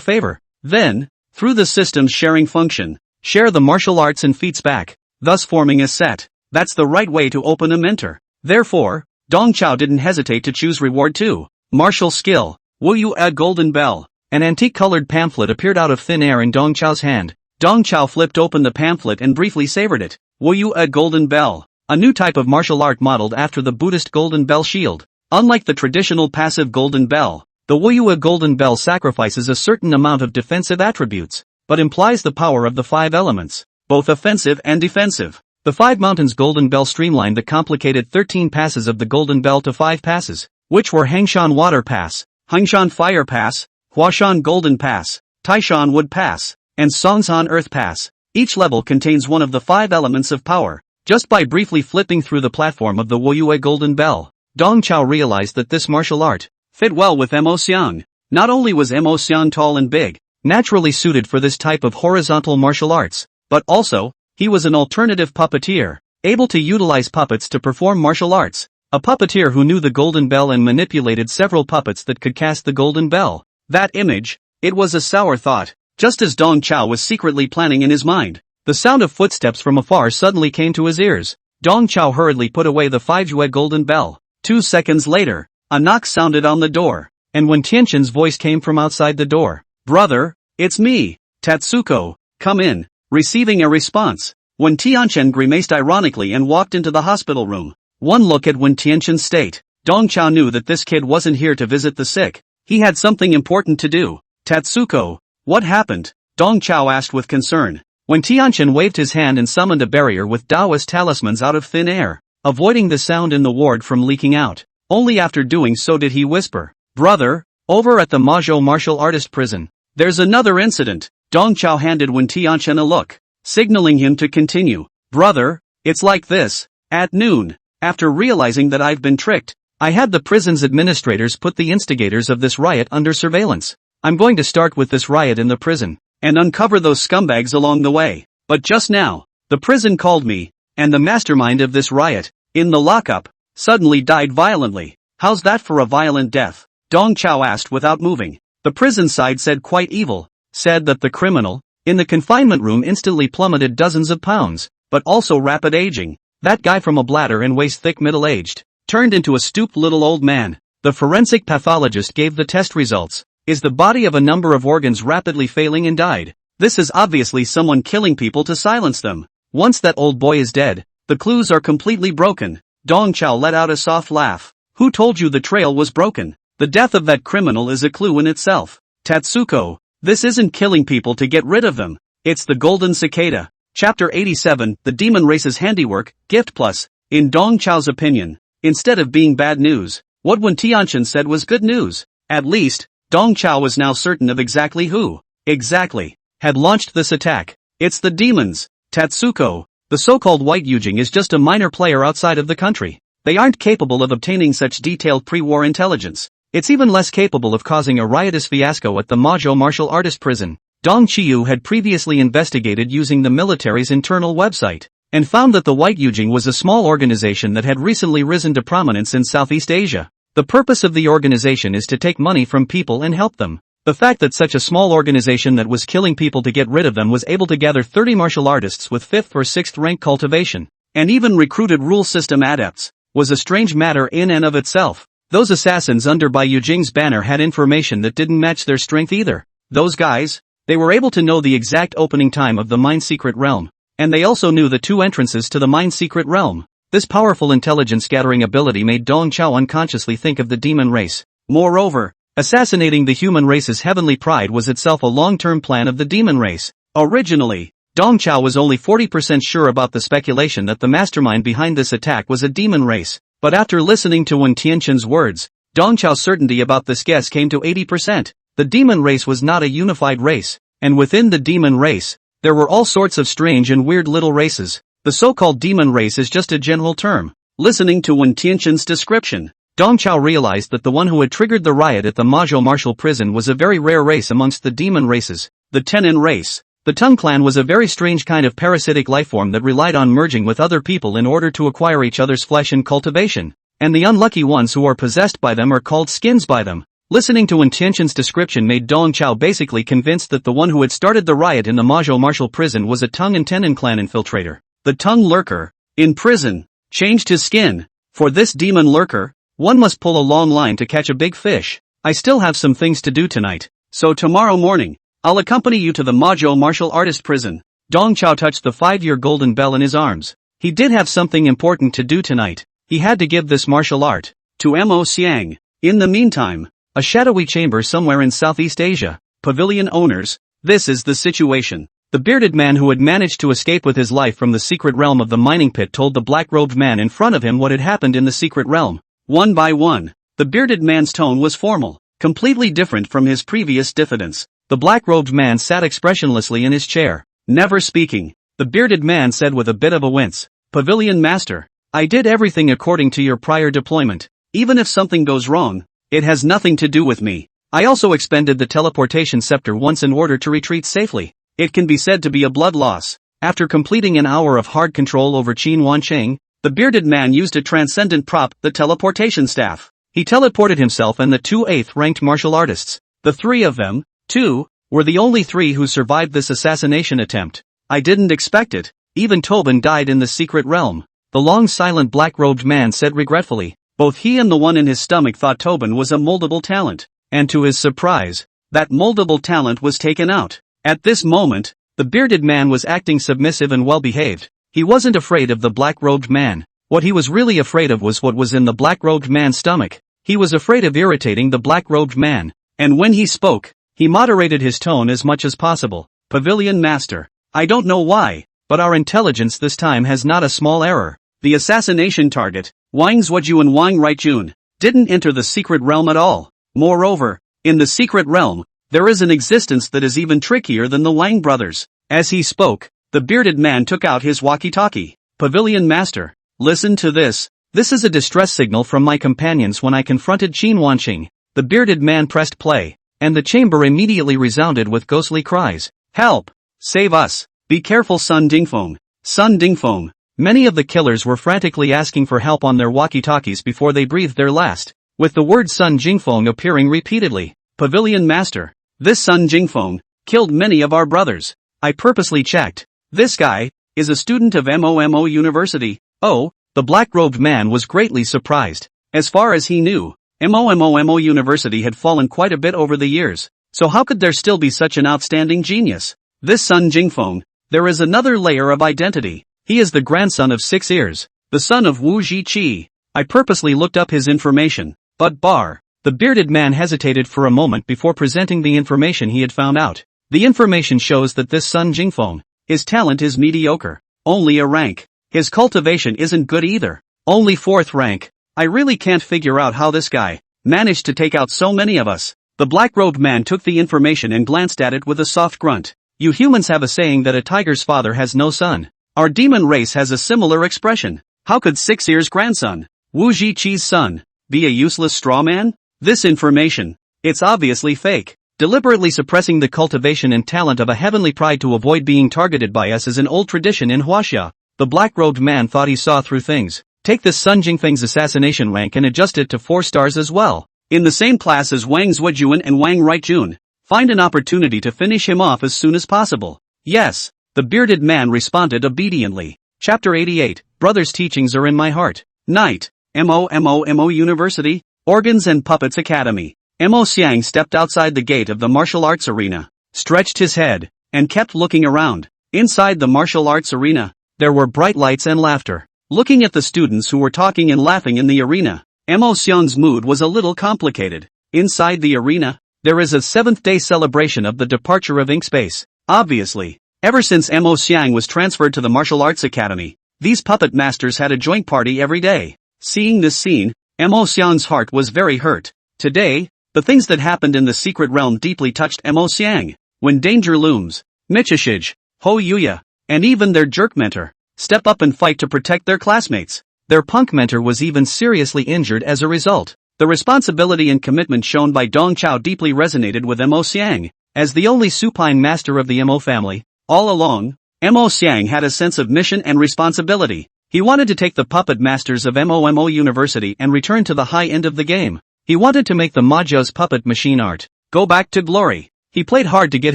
favor. Then, through the system's sharing function, share the martial arts and feats back, thus forming a set. That's the right way to open a mentor. Therefore, Dong Chao didn't hesitate to choose Reward 2. Martial Skill, Wu Yu a Golden Bell. An antique-colored pamphlet appeared out of thin air in Dong Chao's hand. Dong Chao flipped open the pamphlet and briefly savored it. Woyue Golden Bell. A new type of martial art modeled after the Buddhist Golden Bell shield. Unlike the traditional passive Golden Bell, the Woyue Golden Bell sacrifices a certain amount of defensive attributes, but implies the power of the 5 elements, both offensive and defensive. The 5 Mountains Golden Bell streamlined the complicated 13 passes of the Golden Bell to 5 passes, which were Hangshan Water Pass, Hangshan Fire Pass, Huashan Golden Pass, Taishan Wood Pass, and Songsan Earth Pass. Each level contains one of the 5 elements of power. Just by briefly flipping through the platform of the Woyue Golden Bell, Dong Chao realized that this martial art fit well with Mo Xiang. Not only was Mo Xiang tall and big, naturally suited for this type of horizontal martial arts, but also, he was an alternative puppeteer, able to utilize puppets to perform martial arts. A puppeteer who knew the Golden Bell and manipulated several puppets that could cast the Golden Bell. That image, it was a sour thought. Just as Dong Chao was secretly planning in his mind, the sound of footsteps from afar suddenly came to his ears. Dong Chao hurriedly put away the 5 Golden Bell. 2 seconds later, a knock sounded on the door, and when Tianqin's voice came from outside the door, "Brother, it's me, Tatsuko, come in," receiving a response. When Tianqin grimaced ironically and walked into the hospital room, one look at Wen Tianqin's state, Dong Chao knew that this kid wasn't here to visit the sick. He had something important to do. "Tatsuko, what happened?" Dong Chao asked with concern. When Tianqin waved his hand and summoned a barrier with Taoist talismans out of thin air, avoiding the sound in the ward from leaking out. Only after doing so did he whisper, "Brother, over at the Mazhou martial artist prison, there's another incident." Dong Chao handed Wen Tianqin a look, signaling him to continue. "Brother, it's like this. At noon, after realizing that I've been tricked, I had the prison's administrators put the instigators of this riot under surveillance. I'm going to start with this riot in the prison, and uncover those scumbags along the way. But just now, the prison called me, and the mastermind of this riot, in the lockup, suddenly died violently. How's that for a violent death?" Dong Chao asked without moving. The prison side said quite evil, said that the criminal, in the confinement room instantly plummeted dozens of pounds, but also rapid aging. That guy from a bladder and waist-thick middle-aged, turned into a stooped little old man. The forensic pathologist gave the test results. Is the body of a number of organs rapidly failing and died. This is obviously someone killing people to silence them. Once that old boy is dead, the clues are completely broken. Dong Chao let out a soft laugh. Who told you the trail was broken? The death of that criminal is a clue in itself. Tatsuko, this isn't killing people to get rid of them. It's the golden cicada. Chapter 87, The Demon Race's Handiwork, Gift Plus. In Dong Chao's opinion, instead of being bad news, what Wen Tianqin said was good news. At least, Dong Chao was now certain of exactly who, had launched this attack. It's the demons. Tatsuko, the so-called White Yujing is just a minor player outside of the country. They aren't capable of obtaining such detailed pre-war intelligence. It's even less capable of causing a riotous fiasco at the Mazhou martial artist prison. Dong Qiu had previously investigated using the military's internal website, and found that the White Yujing was a small organization that had recently risen to prominence in Southeast Asia. The purpose of the organization is to take money from people and help them. The fact that such a small organization that was killing people to get rid of them was able to gather 30 martial artists with 5th or 6th rank cultivation, and even recruited rule system adepts, was a strange matter in and of itself. Those assassins under Bai Yujing's banner had information that didn't match their strength either. Those guys, they were able to know the exact opening time of the Mine Secret Realm, and they also knew the 2 entrances to the Mine Secret Realm. This powerful intelligence-gathering ability made Dong Chao unconsciously think of the demon race. Moreover, assassinating the human race's heavenly pride was itself a long-term plan of the demon race. Originally, Dong Chao was only 40% sure about the speculation that the mastermind behind this attack was a demon race, but after listening to Wen Tianqin's words, Dong Chao's certainty about this guess came to 80%. The demon race was not a unified race, and within the demon race, there were all sorts of strange and weird little races. The so-called demon race is just a general term. Listening to Wen Tianqin's description, Dong Chao realized that the one who had triggered the riot at the Mazhou martial prison was a very rare race amongst the demon races, the Tenin race. The Tung clan was a very strange kind of parasitic lifeform that relied on merging with other people in order to acquire each other's flesh and cultivation, and the unlucky ones who are possessed by them are called skins by them. Listening to Wen Tianqin's description made Dong Chao basically convinced that the one who had started the riot in the Mazhou martial prison was a Tung and Tenin clan infiltrator. The Tung lurker, in prison, changed his skin. For this demon lurker, one must pull a long line to catch a big fish. I still have some things to do tonight, so tomorrow morning, I'll accompany you to the Mazhou martial artist prison. Dong Chao touched the 5-year golden bell in his arms. He did have something important to do tonight. He had to give this martial art to Mo Xiang. In the meantime, a shadowy chamber somewhere in Southeast Asia. Pavilion owners, this is the situation. The bearded man who had managed to escape with his life from the secret realm of the mining pit told the black-robed man in front of him what had happened in the secret realm. One by one, the bearded man's tone was formal, completely different from his previous diffidence. The black-robed man sat expressionlessly in his chair, never speaking. The bearded man said with a bit of a wince, "Pavilion Master, I did everything according to your prior deployment. Even if something goes wrong, it has nothing to do with me. I also expended the teleportation scepter once in order to retreat safely. It can be said to be a blood loss." After completing an hour of hard control over Qin Wancheng, the bearded man used a transcendent prop, the teleportation staff. He teleported himself and the 2 8th-ranked martial artists. The 3 of them, too, were the only 3 who survived this assassination attempt. I didn't expect it. Even Tobin died in the secret realm. The long silent black-robed man said regretfully. Both he and the one in his stomach thought Tobin was a moldable talent. And to his surprise, that moldable talent was taken out. At this moment, the bearded man was acting submissive and well-behaved. He wasn't afraid of the black-robed man. What he was really afraid of was what was in the black-robed man's stomach. He was afraid of irritating the black-robed man. And when he spoke, he moderated his tone as much as possible. Pavilion Master, I don't know why, but our intelligence this time has not a small error. The assassination target, Wang Zuoju and Wang Ruijun, didn't enter the secret realm at all. Moreover, in the secret realm, there is an existence that is even trickier than the Wang brothers. As he spoke, the bearded man took out his walkie-talkie. Pavilion Master, listen to this. This is a distress signal from my companions when I confronted Qin Wancheng. The bearded man pressed play, and the chamber immediately resounded with ghostly cries. Help! Save us! Be careful, Sun Dingfeng! Sun Dingfeng! Many of the killers were frantically asking for help on their walkie-talkies before they breathed their last, with the word Sun Jingfeng appearing repeatedly. Pavilion Master, this Sun Jingfeng killed many of our brothers. I purposely checked. This guy is a student of MOMO University. Oh, the black-robed man was greatly surprised. As far as he knew, MOMO University had fallen quite a bit over the years. So how could there still be such an outstanding genius? This Sun Jingfeng, there is another layer of identity. He is the grandson of 6 Ears, the son of Wu Zhiqi. I purposely looked up his information, but the bearded man hesitated for a moment before presenting the information he had found out. The information shows that this Sun Jingfeng, his talent is mediocre, only a rank. His cultivation isn't good either, only 4th rank. I really can't figure out how this guy managed to take out so many of us. The black-robed man took the information and glanced at it with a soft grunt. You humans have a saying that a tiger's father has no son. Our demon race has a similar expression. How could 6 Ears' grandson, Wu Zhiqi's son, be a useless straw man? This information, it's obviously fake. Deliberately suppressing the cultivation and talent of a heavenly pride to avoid being targeted by us is an old tradition in Huaxia. The black-robed man thought he saw through things. Take this Sun Jingfeng's assassination rank and adjust it to 4 stars as well. In the same class as Wang Zuojuan and Wang Ruijun. Find an opportunity to finish him off as soon as possible. Yes, the bearded man responded obediently. Chapter 88, Brothers' teachings are in my heart. Night, MOMO University, Organs and Puppets Academy. Mo Xiang stepped outside the gate of the martial arts arena, stretched his head, and kept looking around. Inside the martial arts arena, there were bright lights and laughter. Looking at the students who were talking and laughing in the arena, Mo Xiang's mood was a little complicated. Inside the arena, there is a 7th-day celebration of the departure of Inkspace. Obviously, ever since Mo Xiang was transferred to the martial arts academy, these puppet masters had a joint party every day. Seeing this scene, Mo Xiang's heart was very hurt. Today, the things that happened in the secret realm deeply touched Mo Xiang. When danger looms, Michishij, Ho Yuya, and even their jerk mentor step up and fight to protect their classmates. Their punk mentor was even seriously injured as a result. The responsibility and commitment shown by Dong Chao deeply resonated with Mo Xiang. As the only supine master of the Mo family, all along, Mo Xiang had a sense of mission and responsibility. He wanted to take the puppet masters of MOMO University and return to the high end of the game. He wanted to make the Majo's puppet machine art go back to glory. He played hard to get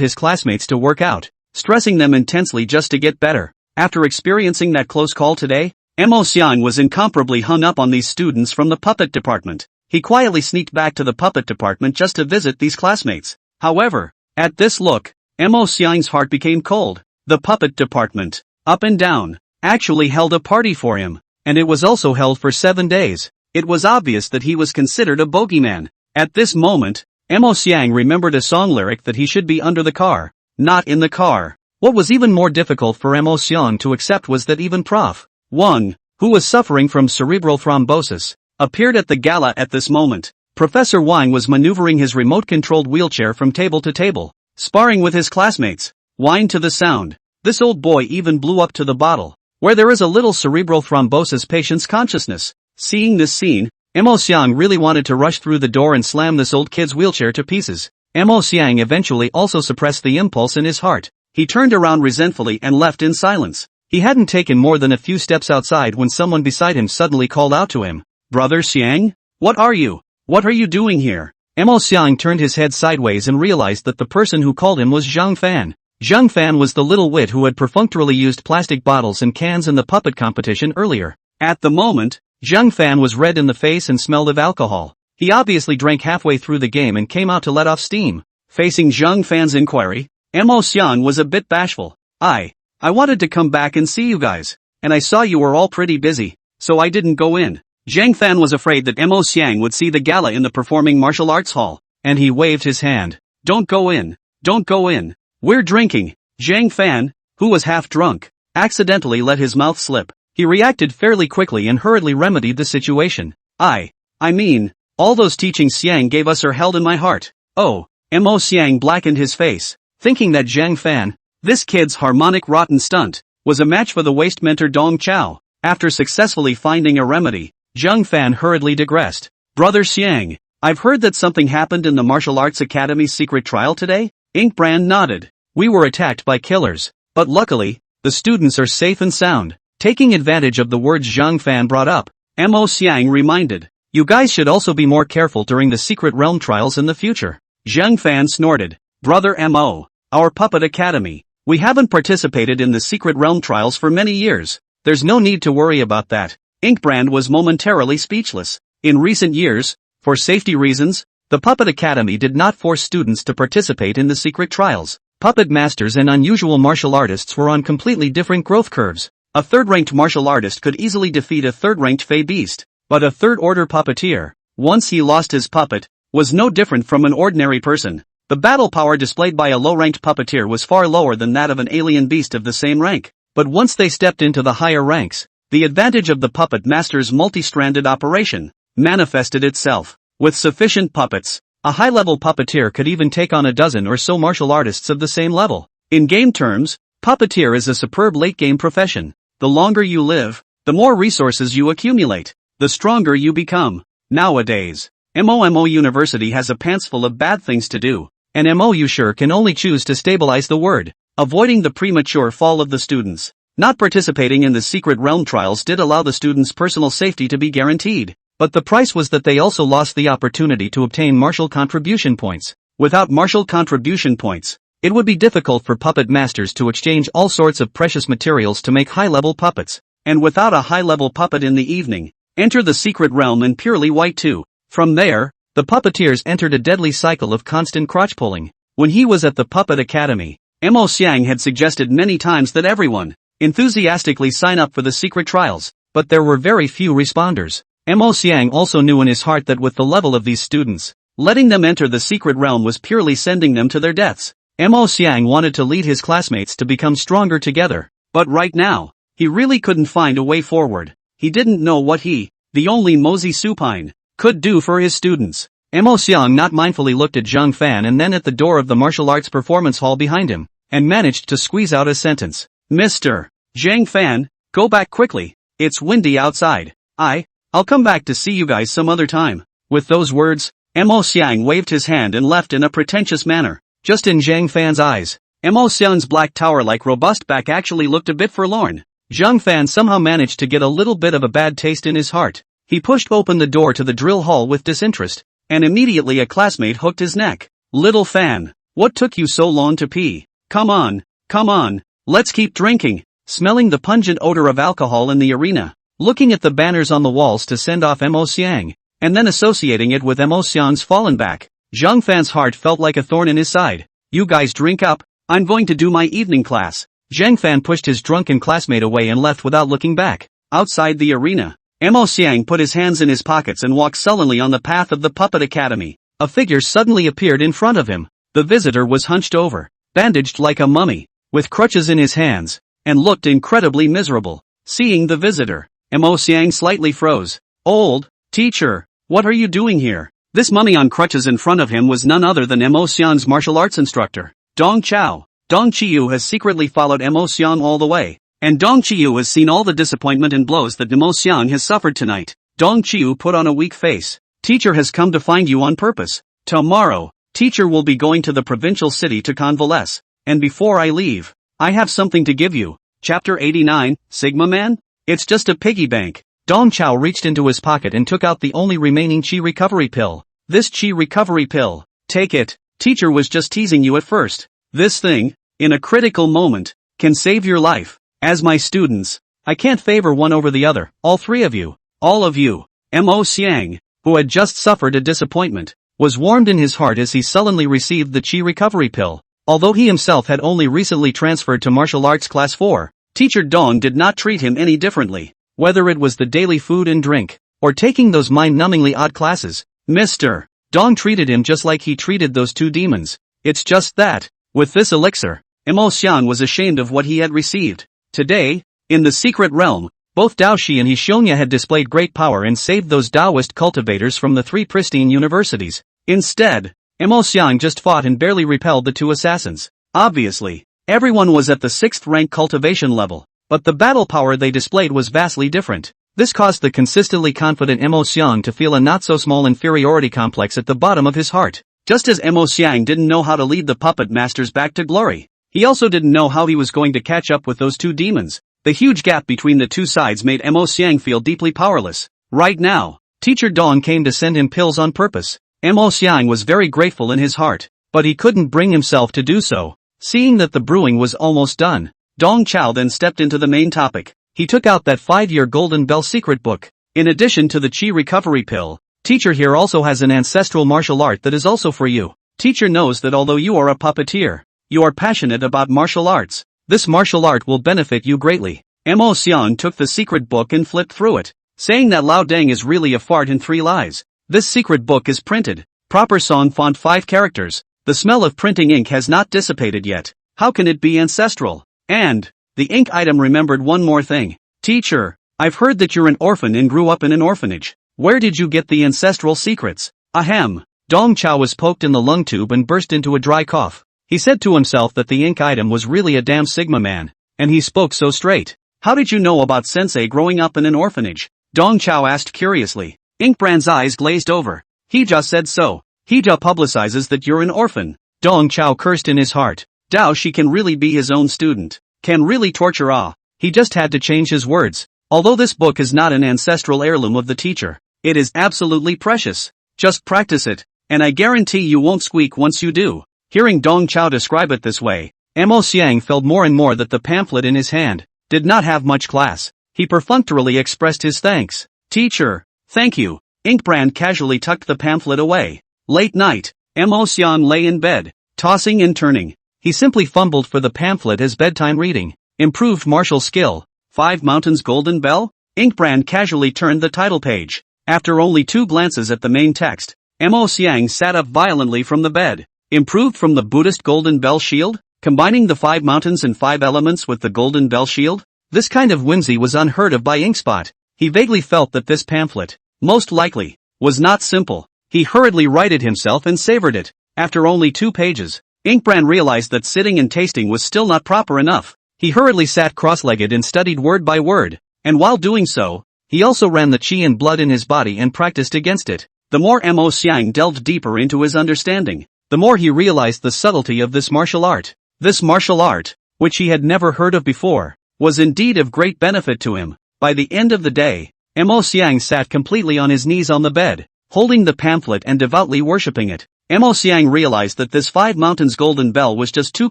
his classmates to work out, stressing them intensely just to get better. After experiencing that close call today, Mo Xiang was incomparably hung up on these students from the puppet department. He quietly sneaked back to the puppet department just to visit these classmates. However, at this look, Mo Xiang's heart became cold. The puppet department, up and down, actually held a party for him, and it was also held for 7 days. It was obvious that he was considered a bogeyman. At this moment, Mo Xiang remembered a song lyric that he should be under the car, not in the car. What was even more difficult for Mo Xiang to accept was that even Prof. Wang, who was suffering from cerebral thrombosis, appeared at the gala at this moment. Professor Wang was maneuvering his remote-controlled wheelchair from table to table, sparring with his classmates. Whine to the sound. This old boy even blew up to the bottle, where there is a little cerebral thrombosis patient's consciousness. Seeing this scene, Mo Xiang really wanted to rush through the door and slam this old kid's wheelchair to pieces. Mo Xiang eventually also suppressed the impulse in his heart. He turned around resentfully and left in silence. He hadn't taken more than a few steps outside when someone beside him suddenly called out to him. "Brother Xiang? What are you? What are you doing here?" Mo Xiang turned his head sideways and realized that the person who called him was Zhang Fan. Zhang Fan was the little wit who had perfunctorily used plastic bottles and cans in the puppet competition earlier. At the moment, Zhang Fan was red in the face and smelled of alcohol. He obviously drank halfway through the game and came out to let off steam. Facing Zhang Fan's inquiry, Mo Xiang was a bit bashful. I wanted to come back and see you guys, and I saw you were all pretty busy, so I didn't go in." Zhang Fan was afraid that Mo Xiang would see the gala in the performing martial arts hall, and he waved his hand. "Don't go in. Don't go in. We're drinking." Zhang Fan, who was half drunk, accidentally let his mouth slip. He reacted fairly quickly and hurriedly remedied the situation. I mean, all those teachings Xiang gave us are held in my heart." Oh, Mo Xiang blackened his face, thinking that Zhang Fan, this kid's harmonic rotten stunt, was a match for the waste mentor Dong Chao. After successfully finding a remedy, Zhang Fan hurriedly digressed. "Brother Xiang, I've heard that something happened in the Martial Arts Academy's secret trial today?" Inkbrand nodded. "We were attacked by killers, but luckily, the students are safe and sound." Taking advantage of the words Zhang Fan brought up, Mo Xiang reminded, "You guys should also be more careful during the secret realm trials in the future." Zhang Fan snorted. "Brother Mo, our puppet academy, we haven't participated in the secret realm trials for many years. There's no need to worry about that." Inkbrand was momentarily speechless. In recent years, for safety reasons, the Puppet Academy did not force students to participate in the secret trials. Puppet masters and unusual martial artists were on completely different growth curves. A third-ranked martial artist could easily defeat a third-ranked Fey Beast, but a third-order puppeteer, once he lost his puppet, was no different from an ordinary person. The battle power displayed by a low-ranked puppeteer was far lower than that of an alien beast of the same rank, but once they stepped into the higher ranks, the advantage of the puppet master's multi-stranded operation manifested itself. With sufficient puppets, a high-level puppeteer could even take on a dozen or so martial artists of the same level. In game terms, puppeteer is a superb late-game profession. The longer you live, the more resources you accumulate, the stronger you become. Nowadays, MOMO University has a pants full of bad things to do, and MOU sure can only choose to stabilize the word, avoiding the premature fall of the students. Not participating in the secret realm trials did allow the students' personal safety to be guaranteed, but the price was that they also lost the opportunity to obtain martial contribution points. Without martial contribution points, it would be difficult for puppet masters to exchange all sorts of precious materials to make high-level puppets, and without a high-level puppet in the evening, enter the secret realm in purely white too. From there, the puppeteers entered a deadly cycle of constant crotch-pulling. When he was at the Puppet Academy, Mo Xiang had suggested many times that everyone enthusiastically sign up for the secret trials, but there were very few responders. Mo Xiang also knew in his heart that with the level of these students, letting them enter the secret realm was purely sending them to their deaths. Mo Xiang wanted to lead his classmates to become stronger together, but right now, he really couldn't find a way forward. He didn't know what he, the only Mozi Supine, could do for his students. Mo Xiang not mindfully looked at Zhang Fan and then at the door of the martial arts performance hall behind him, and managed to squeeze out a sentence. "Mr. Zhang Fan, go back quickly, it's windy outside. I'll come back to see you guys some other time." With those words, Mo Xiang waved his hand and left in a pretentious manner. Just in Zhang Fan's eyes, Mo Xiang's black tower-like robust back actually looked a bit forlorn. Zhang Fan somehow managed to get a little bit of a bad taste in his heart. He pushed open the door to the drill hall with disinterest, and immediately a classmate hooked his neck. "Little Fan, what took you so long to pee? Come on, let's keep drinking." Smelling the pungent odor of alcohol in the arena, looking at the banners on the walls to send off Mo Xiang, and then associating it with Mo Xiang's fallen back, Zhang Fan's heart felt like a thorn in his side. "You guys drink up, I'm going to do my evening class." Zhang Fan pushed his drunken classmate away and left without looking back. Outside the arena, Mo Xiang put his hands in his pockets and walked sullenly on the path of the Puppet Academy. A figure suddenly appeared in front of him. The visitor was hunched over, bandaged like a mummy, with crutches in his hands, and looked incredibly miserable. Seeing the visitor, Mo Xiang slightly froze. Old teacher, what are you doing here? This mummy on crutches in front of him was none other than Mo Xiang's martial arts instructor, Dong Chao. Dong Qiyu has secretly followed Mo Xiang all the way, and Dong Qiyu has seen all the disappointment and blows that Mo Xiang has suffered tonight. Dong Qiyu put on a weak face. Teacher has come to find you on purpose. Tomorrow, teacher will be going to the provincial city to convalesce, and before I leave, I have something to give you. Chapter 89, Sigma Man? It's just a piggy bank. Dong Chao reached into his pocket and took out the only remaining chi recovery pill. This chi recovery pill. Take it. Teacher was just teasing you at first. This thing, in a critical moment, can save your life. As my students, I can't favor one over the other. All three of you. All of you. Mo Xiang, who had just suffered a disappointment, was warmed in his heart as he sullenly received the chi recovery pill. Although he himself had only recently transferred to martial arts class 4, Teacher Dong did not treat him any differently. Whether it was the daily food and drink, or taking those mind-numbingly odd classes, Mr. Dong treated him just like he treated those two demons. It's just that, with this elixir, Mo Xiang was ashamed of what he had received. Today, in the secret realm, both Dao Shi and Hixionia had displayed great power and saved those Taoist cultivators from the 3 pristine universities. Instead, Mo Xiang just fought and barely repelled the 2 assassins. Obviously, everyone was at the 6th rank cultivation level, but the battle power they displayed was vastly different. This caused the consistently confident Mo Xiang to feel a not-so-small inferiority complex at the bottom of his heart. Just as Mo Xiang didn't know how to lead the puppet masters back to glory, he also didn't know how he was going to catch up with those 2 demons. The huge gap between the 2 sides made Mo Xiang feel deeply powerless. Right now, Teacher Dong came to send him pills on purpose. Mo Xiang was very grateful in his heart, but he couldn't bring himself to do so. Seeing that the brewing was almost done, Dong Chao then stepped into the main topic. He took out that 5-year Golden Bell secret book. In addition to the chi recovery pill, Teacher here also has an ancestral martial art that is also for you. Teacher knows that although you are a puppeteer, you are passionate about martial arts. This martial art will benefit you greatly. Mo Xiang took the secret book and flipped through it, saying that Lao Deng is really a fart and 3 lies. This secret book is printed. Proper song font 5 characters. The smell of printing ink has not dissipated yet. How can it be ancestral? And the ink item remembered one more thing. Teacher, I've heard that you're an orphan and grew up in an orphanage. Where did you get the ancestral secrets? Ahem. Dong Chao was poked in the lung tube and burst into a dry cough. He said to himself that the ink item was really a damn Sigma man, and he spoke so straight. How did you know about Sensei growing up in an orphanage? Dong Chao asked curiously. Inkbrand's eyes glazed over. He just said so. He just publicizes that you're an orphan. Dong Chao cursed in his heart. Dao Shi can really be his own student. Can really torture He just had to change his words. Although this book is not an ancestral heirloom of the teacher, it is absolutely precious. Just practice it, and I guarantee you won't squeak once you do. Hearing Dong Chao describe it this way, Mo Xiang felt more and more that the pamphlet in his hand did not have much class. He perfunctorily expressed his thanks. Teacher, thank you. Inkbrand casually tucked the pamphlet away. Late night, Mo Xiang lay in bed, tossing and turning. He simply fumbled for the pamphlet as bedtime reading. Improved martial skill, 5 Mountains Golden Bell? Inkbrand casually turned the title page. After only 2 glances at the main text, Mo Xiang sat up violently from the bed. Improved from the Buddhist Golden Bell Shield? Combining the 5 mountains and 5 elements with the Golden Bell Shield? This kind of whimsy was unheard of by Inkspot. He vaguely felt that this pamphlet, most likely, was not simple. He hurriedly righted himself and savored it. After only 2 pages, Inkbrand realized that sitting and tasting was still not proper enough. He hurriedly sat cross-legged and studied word by word, and while doing so, he also ran the chi and blood in his body and practiced against it. The more Mo Xiang delved deeper into his understanding, the more he realized the subtlety of this martial art. This martial art, which he had never heard of before, was indeed of great benefit to him. By the end of the day, Mo Xiang sat completely on his knees on the bed, holding the pamphlet and devoutly worshipping it. Mo Xiang realized that this 5 Mountains Golden Bell was just too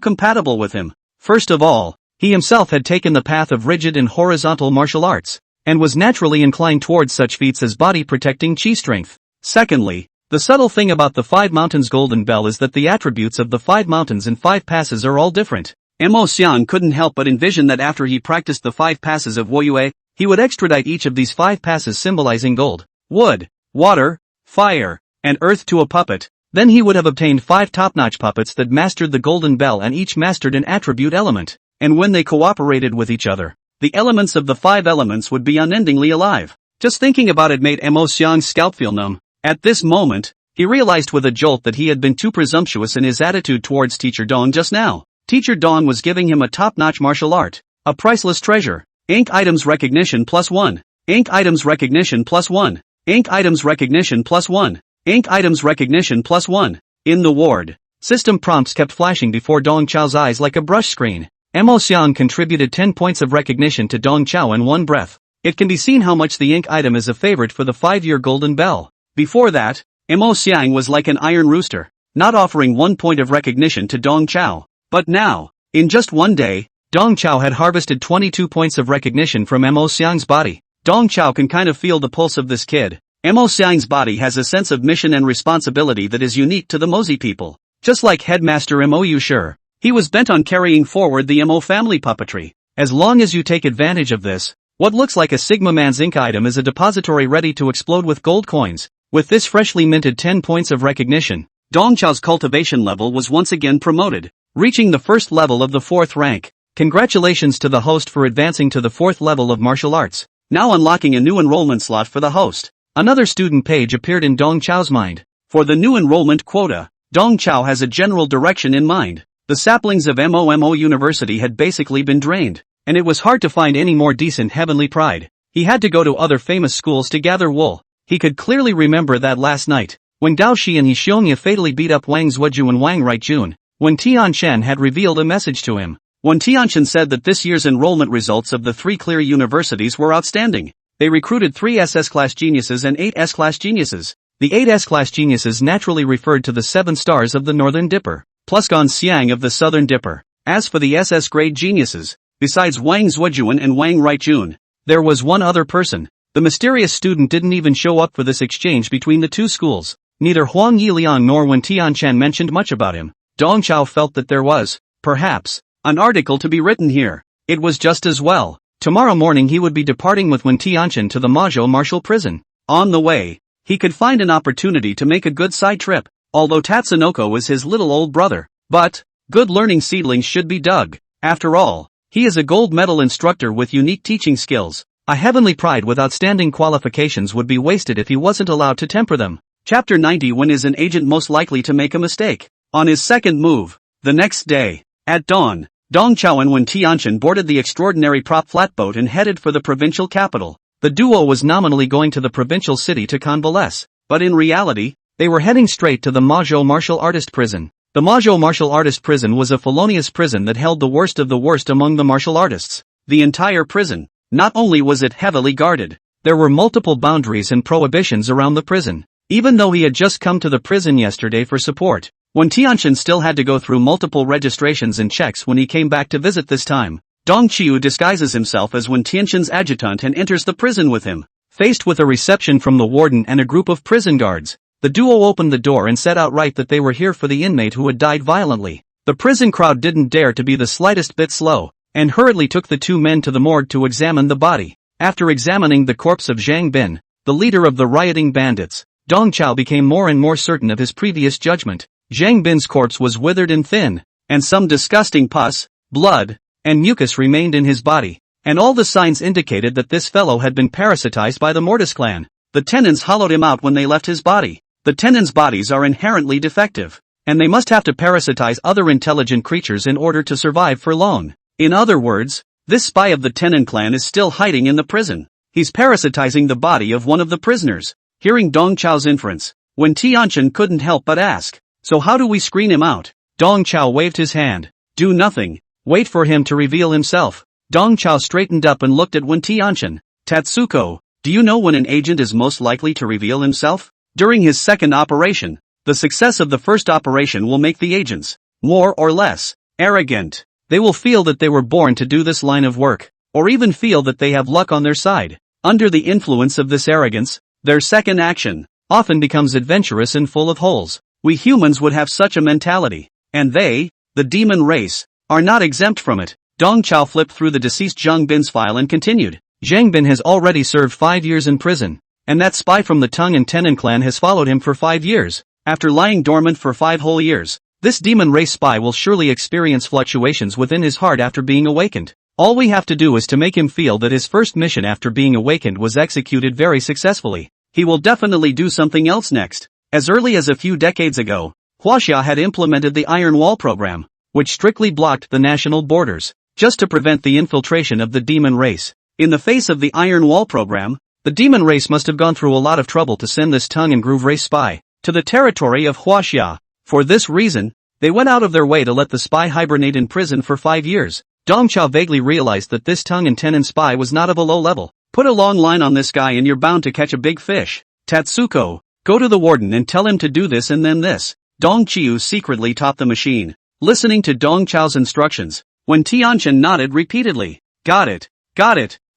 compatible with him. First of all, he himself had taken the path of rigid and horizontal martial arts, and was naturally inclined towards such feats as body-protecting chi strength. Secondly, the subtle thing about the 5 Mountains Golden Bell is that the attributes of the 5 mountains and 5 passes are all different. Mo Xiang couldn't help but envision that after he practiced the 5 passes of Woyue, he would extradite each of these 5 passes symbolizing gold, wood, water, fire, and earth to a puppet. Then he would have obtained 5 top-notch puppets that mastered the golden bell and each mastered an attribute element. And when they cooperated with each other, the elements of the 5 elements would be unendingly alive. Just thinking about it made Mo Xiang's scalp feel numb. At this moment, he realized with a jolt that he had been too presumptuous in his attitude towards Teacher Dong just now. Teacher Dong was giving him a top-notch martial art, a priceless treasure. Ink items recognition +1. Ink items recognition +1. Ink items recognition +1. Ink items recognition +1. In the ward, system prompts kept flashing before Dong Chao's eyes like a brush screen. Mo Xiang contributed 10 points of recognition to Dong Chao in one breath. It can be seen how much the ink item is a favorite for the 5-year golden bell. Before that, Mo Xiang was like an iron rooster, not offering 1 point of recognition to Dong Chao. But now, in just one day, Dong Chao had harvested 22 points of recognition from Mo Xiang's body. Dong Chao can kind of feel the pulse of this kid. Mo Xiang's body has a sense of mission and responsibility that is unique to the Mozi people. Just like Headmaster Mo Yushur, he was bent on carrying forward the Mo family puppetry. As long as you take advantage of this, what looks like a Sigma Man's ink item is a depository ready to explode with gold coins. With this freshly minted 10 points of recognition, Dong Chao's cultivation level was once again promoted, reaching the first level of the 4th rank. Congratulations to the host for advancing to the 4th level of martial arts, now unlocking a new enrollment slot for the host. Another student page appeared in Dong Chao's mind. For the new enrollment quota, Dong Chao has a general direction in mind. The saplings of MOMO University had basically been drained, and it was hard to find any more decent heavenly pride. He had to go to other famous schools to gather wool. He could clearly remember that last night, when Dao Shi and Xiongya fatally beat up Wang Zuoju and Wang Rightjun, when Tian Shen had revealed a message to him. When Tian Shen said that this year's enrollment results of the 3 clear universities were outstanding. They recruited 3 SS-class geniuses and 8 S-class geniuses. The 8 S-class geniuses naturally referred to the 7 stars of the Northern Dipper, plus Gan Xiang of the Southern Dipper. As for the SS-grade geniuses, besides Wang Zuojuan and Wang Rightjun, there was one other person. The mysterious student didn't even show up for this exchange between the 2 schools. Neither Huang Yiliang nor Wen Tianshan mentioned much about him. Dong Chao felt that there was, perhaps, an article to be written here. It was just as well. Tomorrow morning he would be departing with Wen Tianshan to the Majo Martial Prison. On the way, he could find an opportunity to make a good side trip, although Tatsunoko was his little old brother. But, good learning seedlings should be dug. After all, he is a gold medal instructor with unique teaching skills. A heavenly pride with outstanding qualifications would be wasted if he wasn't allowed to temper them. Chapter 90. When is an agent most likely to make a mistake? On his second move, the next day, at dawn, Dong Chao and Wen Tianshan boarded the extraordinary prop flatboat and headed for the provincial capital. The duo was nominally going to the provincial city to convalesce, but in reality, they were heading straight to the Majo Martial Artist Prison. The Majo Martial Artist Prison was a felonious prison that held the worst of the worst among the martial artists. The entire prison, not only was it heavily guarded, there were multiple boundaries and prohibitions around the prison. Even though he had just come to the prison yesterday for support, Wen Tianshan still had to go through multiple registrations and checks when he came back to visit this time. Dong Qiu disguises himself as Wen Tianshan's adjutant and enters the prison with him. Faced with a reception from the warden and a group of prison guards, the duo opened the door and said outright that they were here for the inmate who had died violently. The prison crowd didn't dare to be the slightest bit slow, and hurriedly took the 2 men to the morgue to examine the body. After examining the corpse of Zhang Bin, the leader of the rioting bandits, Dong Chao became more and more certain of his previous judgment. Zhang Bin's corpse was withered and thin, and some disgusting pus, blood, and mucus remained in his body, and all the signs indicated that this fellow had been parasitized by the Mortis clan. The tenants hollowed him out when they left his body. The tenants' bodies are inherently defective, and they must have to parasitize other intelligent creatures in order to survive for long. In other words, this spy of the Tenon clan is still hiding in the prison. He's parasitizing the body of one of the prisoners. Hearing Dong Chao's inference, Wen Tianshan couldn't help but ask, "So how do we screen him out?" Dong Chao waved his hand. "Do nothing. Wait for him to reveal himself." Dong Chao straightened up and looked at Wen Tianshan. "Tatsuko, do you know when an agent is most likely to reveal himself?" During his second operation. The success of the first operation will make the agents, more or less, arrogant. They will feel that they were born to do this line of work, or even feel that they have luck on their side. Under the influence of this arrogance, their second action often becomes adventurous and full of holes. We humans would have such a mentality, and they, the demon race, are not exempt from it. Dong Chao flipped through the deceased Zhang Bin's file and continued. Zhang Bin has already served 5 years in prison. And that spy from the Tung and Tenon clan has followed him for 5 years. After lying dormant for 5 whole years, this demon race spy will surely experience fluctuations within his heart after being awakened. All we have to do is to make him feel that his first mission after being awakened was executed very successfully. He will definitely do something else next. As early as a few decades ago, Huaxia had implemented the Iron Wall program, which strictly blocked the national borders, just to prevent the infiltration of the demon race. In the face of the Iron Wall program, the demon race must have gone through a lot of trouble to send this tongue and groove race spy to the territory of Huaxia. For this reason, they went out of their way to let the spy hibernate in prison for 5 years. Dong Chao vaguely realized that this tongue and tenon spy was not of a low level. Put a long line on this guy and you're bound to catch a big fish. Tatsuko, go to the warden and tell him to do this and then this. Dong Chiu secretly taught the machine, listening to Dong Chao's instructions. When Tianchen nodded repeatedly. Got it.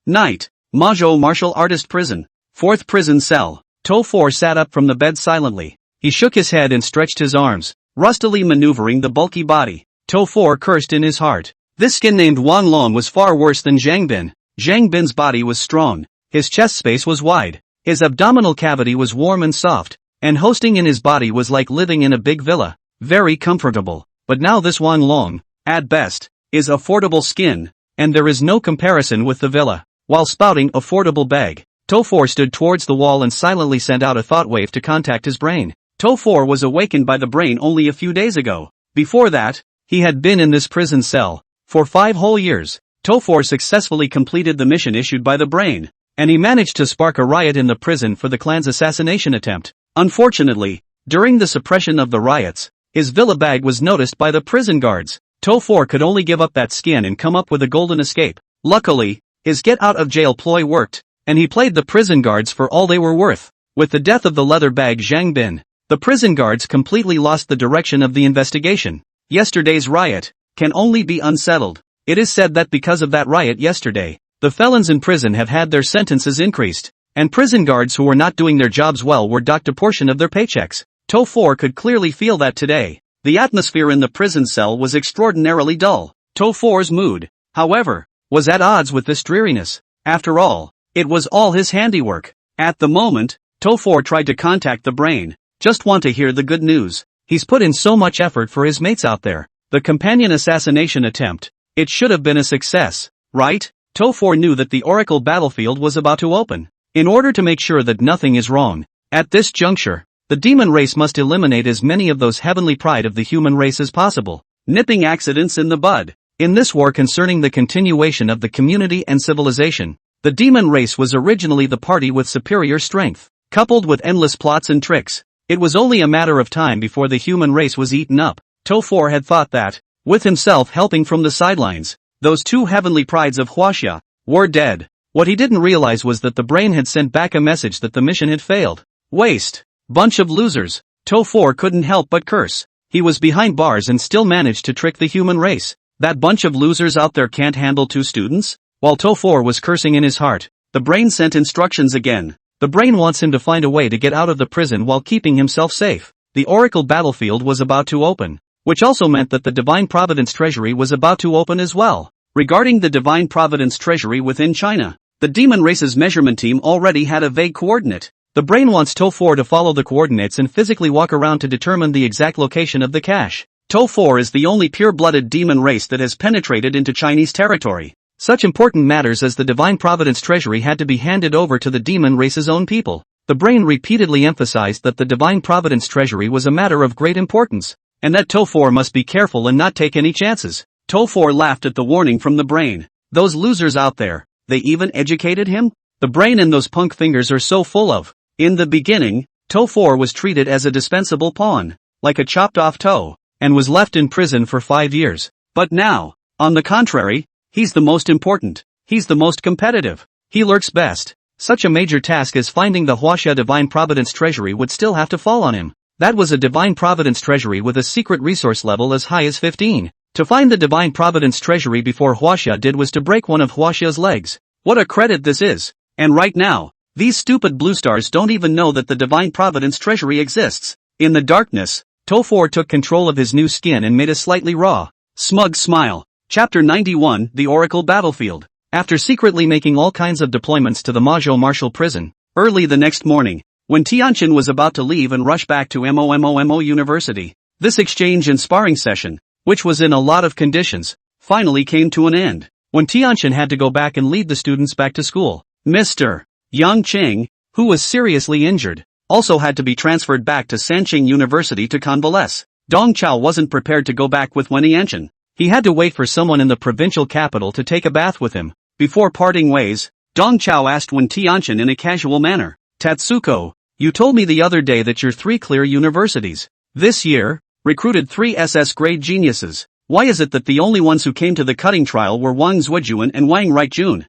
Night. Mazhou martial artist prison. 4th prison cell. To 4 sat up from the bed silently. He shook his head and stretched his arms, rustily maneuvering the bulky body. To 4 cursed in his heart. This skin named Wan Long was far worse than Zhang Bin. Zhang Bin's body was strong. His chest space was wide. His abdominal cavity was warm and soft. And hosting in his body was like living in a big villa. Very comfortable. But now this Wan Long, at best, is affordable skin. And there is no comparison with the villa. While spouting affordable bag, To 4 stood towards the wall and silently sent out a thought wave to contact his brain. To 4 was awakened by the brain only a few days ago. Before that, he had been in this prison cell for 5 whole years. To 4 successfully completed the mission issued by the brain, and he managed to spark a riot in the prison for the clan's assassination attempt. Unfortunately, during the suppression of the riots, his villa bag was noticed by the prison guards. To 4 could only give up that skin and come up with a golden escape. Luckily, his get-out-of-jail ploy worked, and he played the prison guards for all they were worth. With the death of the leather bag Zhang Bin, the prison guards completely lost the direction of the investigation. Yesterday's riot can only be unsettled. It is said that because of that riot yesterday, the felons in prison have had their sentences increased, and prison guards who were not doing their jobs well were docked a portion of their paychecks. To 4 could clearly feel that today. The atmosphere in the prison cell was extraordinarily dull. To 4's mood, however, was at odds with this dreariness. After all, it was all his handiwork. At the moment, To 4 tried to contact the brain. Just want to hear the good news. He's put in so much effort for his mates out there. The companion assassination attempt. It should have been a success, right? To 4 knew that the Oracle battlefield was about to open. In order to make sure that nothing is wrong, at this juncture, the demon race must eliminate as many of those heavenly pride of the human race as possible, nipping accidents in the bud. In this war concerning the continuation of the community and civilization, the demon race was originally the party with superior strength, coupled with endless plots and tricks. It was only a matter of time before the human race was eaten up. To 4 had thought that, with himself helping from the sidelines, those 2 heavenly prides of Huaxia were dead. What he didn't realize was that the brain had sent back a message that the mission had failed. Waste. Bunch of losers. To 4 couldn't help but curse. He was behind bars and still managed to trick the human race. That bunch of losers out there can't handle 2 students? While To 4 was cursing in his heart, the brain sent instructions again. The brain wants him to find a way to get out of the prison while keeping himself safe. The Oracle battlefield was about to open, which also meant that the Divine Providence Treasury was about to open as well. Regarding the Divine Providence Treasury within China, the demon race's measurement team already had a vague coordinate. The brain wants To 4 to follow the coordinates and physically walk around to determine the exact location of the cache. To 4 is the only pure-blooded demon race that has penetrated into Chinese territory. Such important matters as the Divine Providence Treasury had to be handed over to the demon race's own people. The brain repeatedly emphasized that the Divine Providence Treasury was a matter of great importance, and that To 4 must be careful and not take any chances. To 4 laughed at the warning from the brain. Those losers out there, they even educated him? The brain and those punk fingers are so full of. In the beginning, To 4 was treated as a dispensable pawn, like a chopped-off toe, and was left in prison for 5 years. But now, on the contrary, he's the most important. He's the most competitive. He lurks best. Such a major task as finding the Huaxia Divine Providence Treasury would still have to fall on him. That was a Divine Providence Treasury with a secret resource level as high as 15. To find the Divine Providence Treasury before Huaxia did was to break one of Huaxia's legs. What a credit this is. And right now, these stupid blue stars don't even know that the Divine Providence Treasury exists. In the darkness, To 4 took control of his new skin and made a slightly raw, Smug smile. Chapter 91, The Oracle Battlefield. After secretly making all kinds of deployments to the Majo Martial prison, early the next morning, when Tianqian was about to leave and rush back to MOMOMO University, this exchange and sparring session, which was in a lot of conditions, finally came to an end. When Tianqian had to go back and lead the students back to school, Mr. Yang Qing, who was seriously injured, also had to be transferred back to Sanqing University to convalesce. Dong Chao wasn't prepared to go back with Wen Yanqian. He had to wait for someone in the provincial capital to take a bath with him. Before parting ways, Dong Chao asked Wen Tianqian in a casual manner, "Tatsuko, you told me the other day that your 3 clear universities this year recruited 3 SS grade geniuses. Why is it that the only ones who came to the cutting trial were Wang Zuojuan and Wang Rightjun?"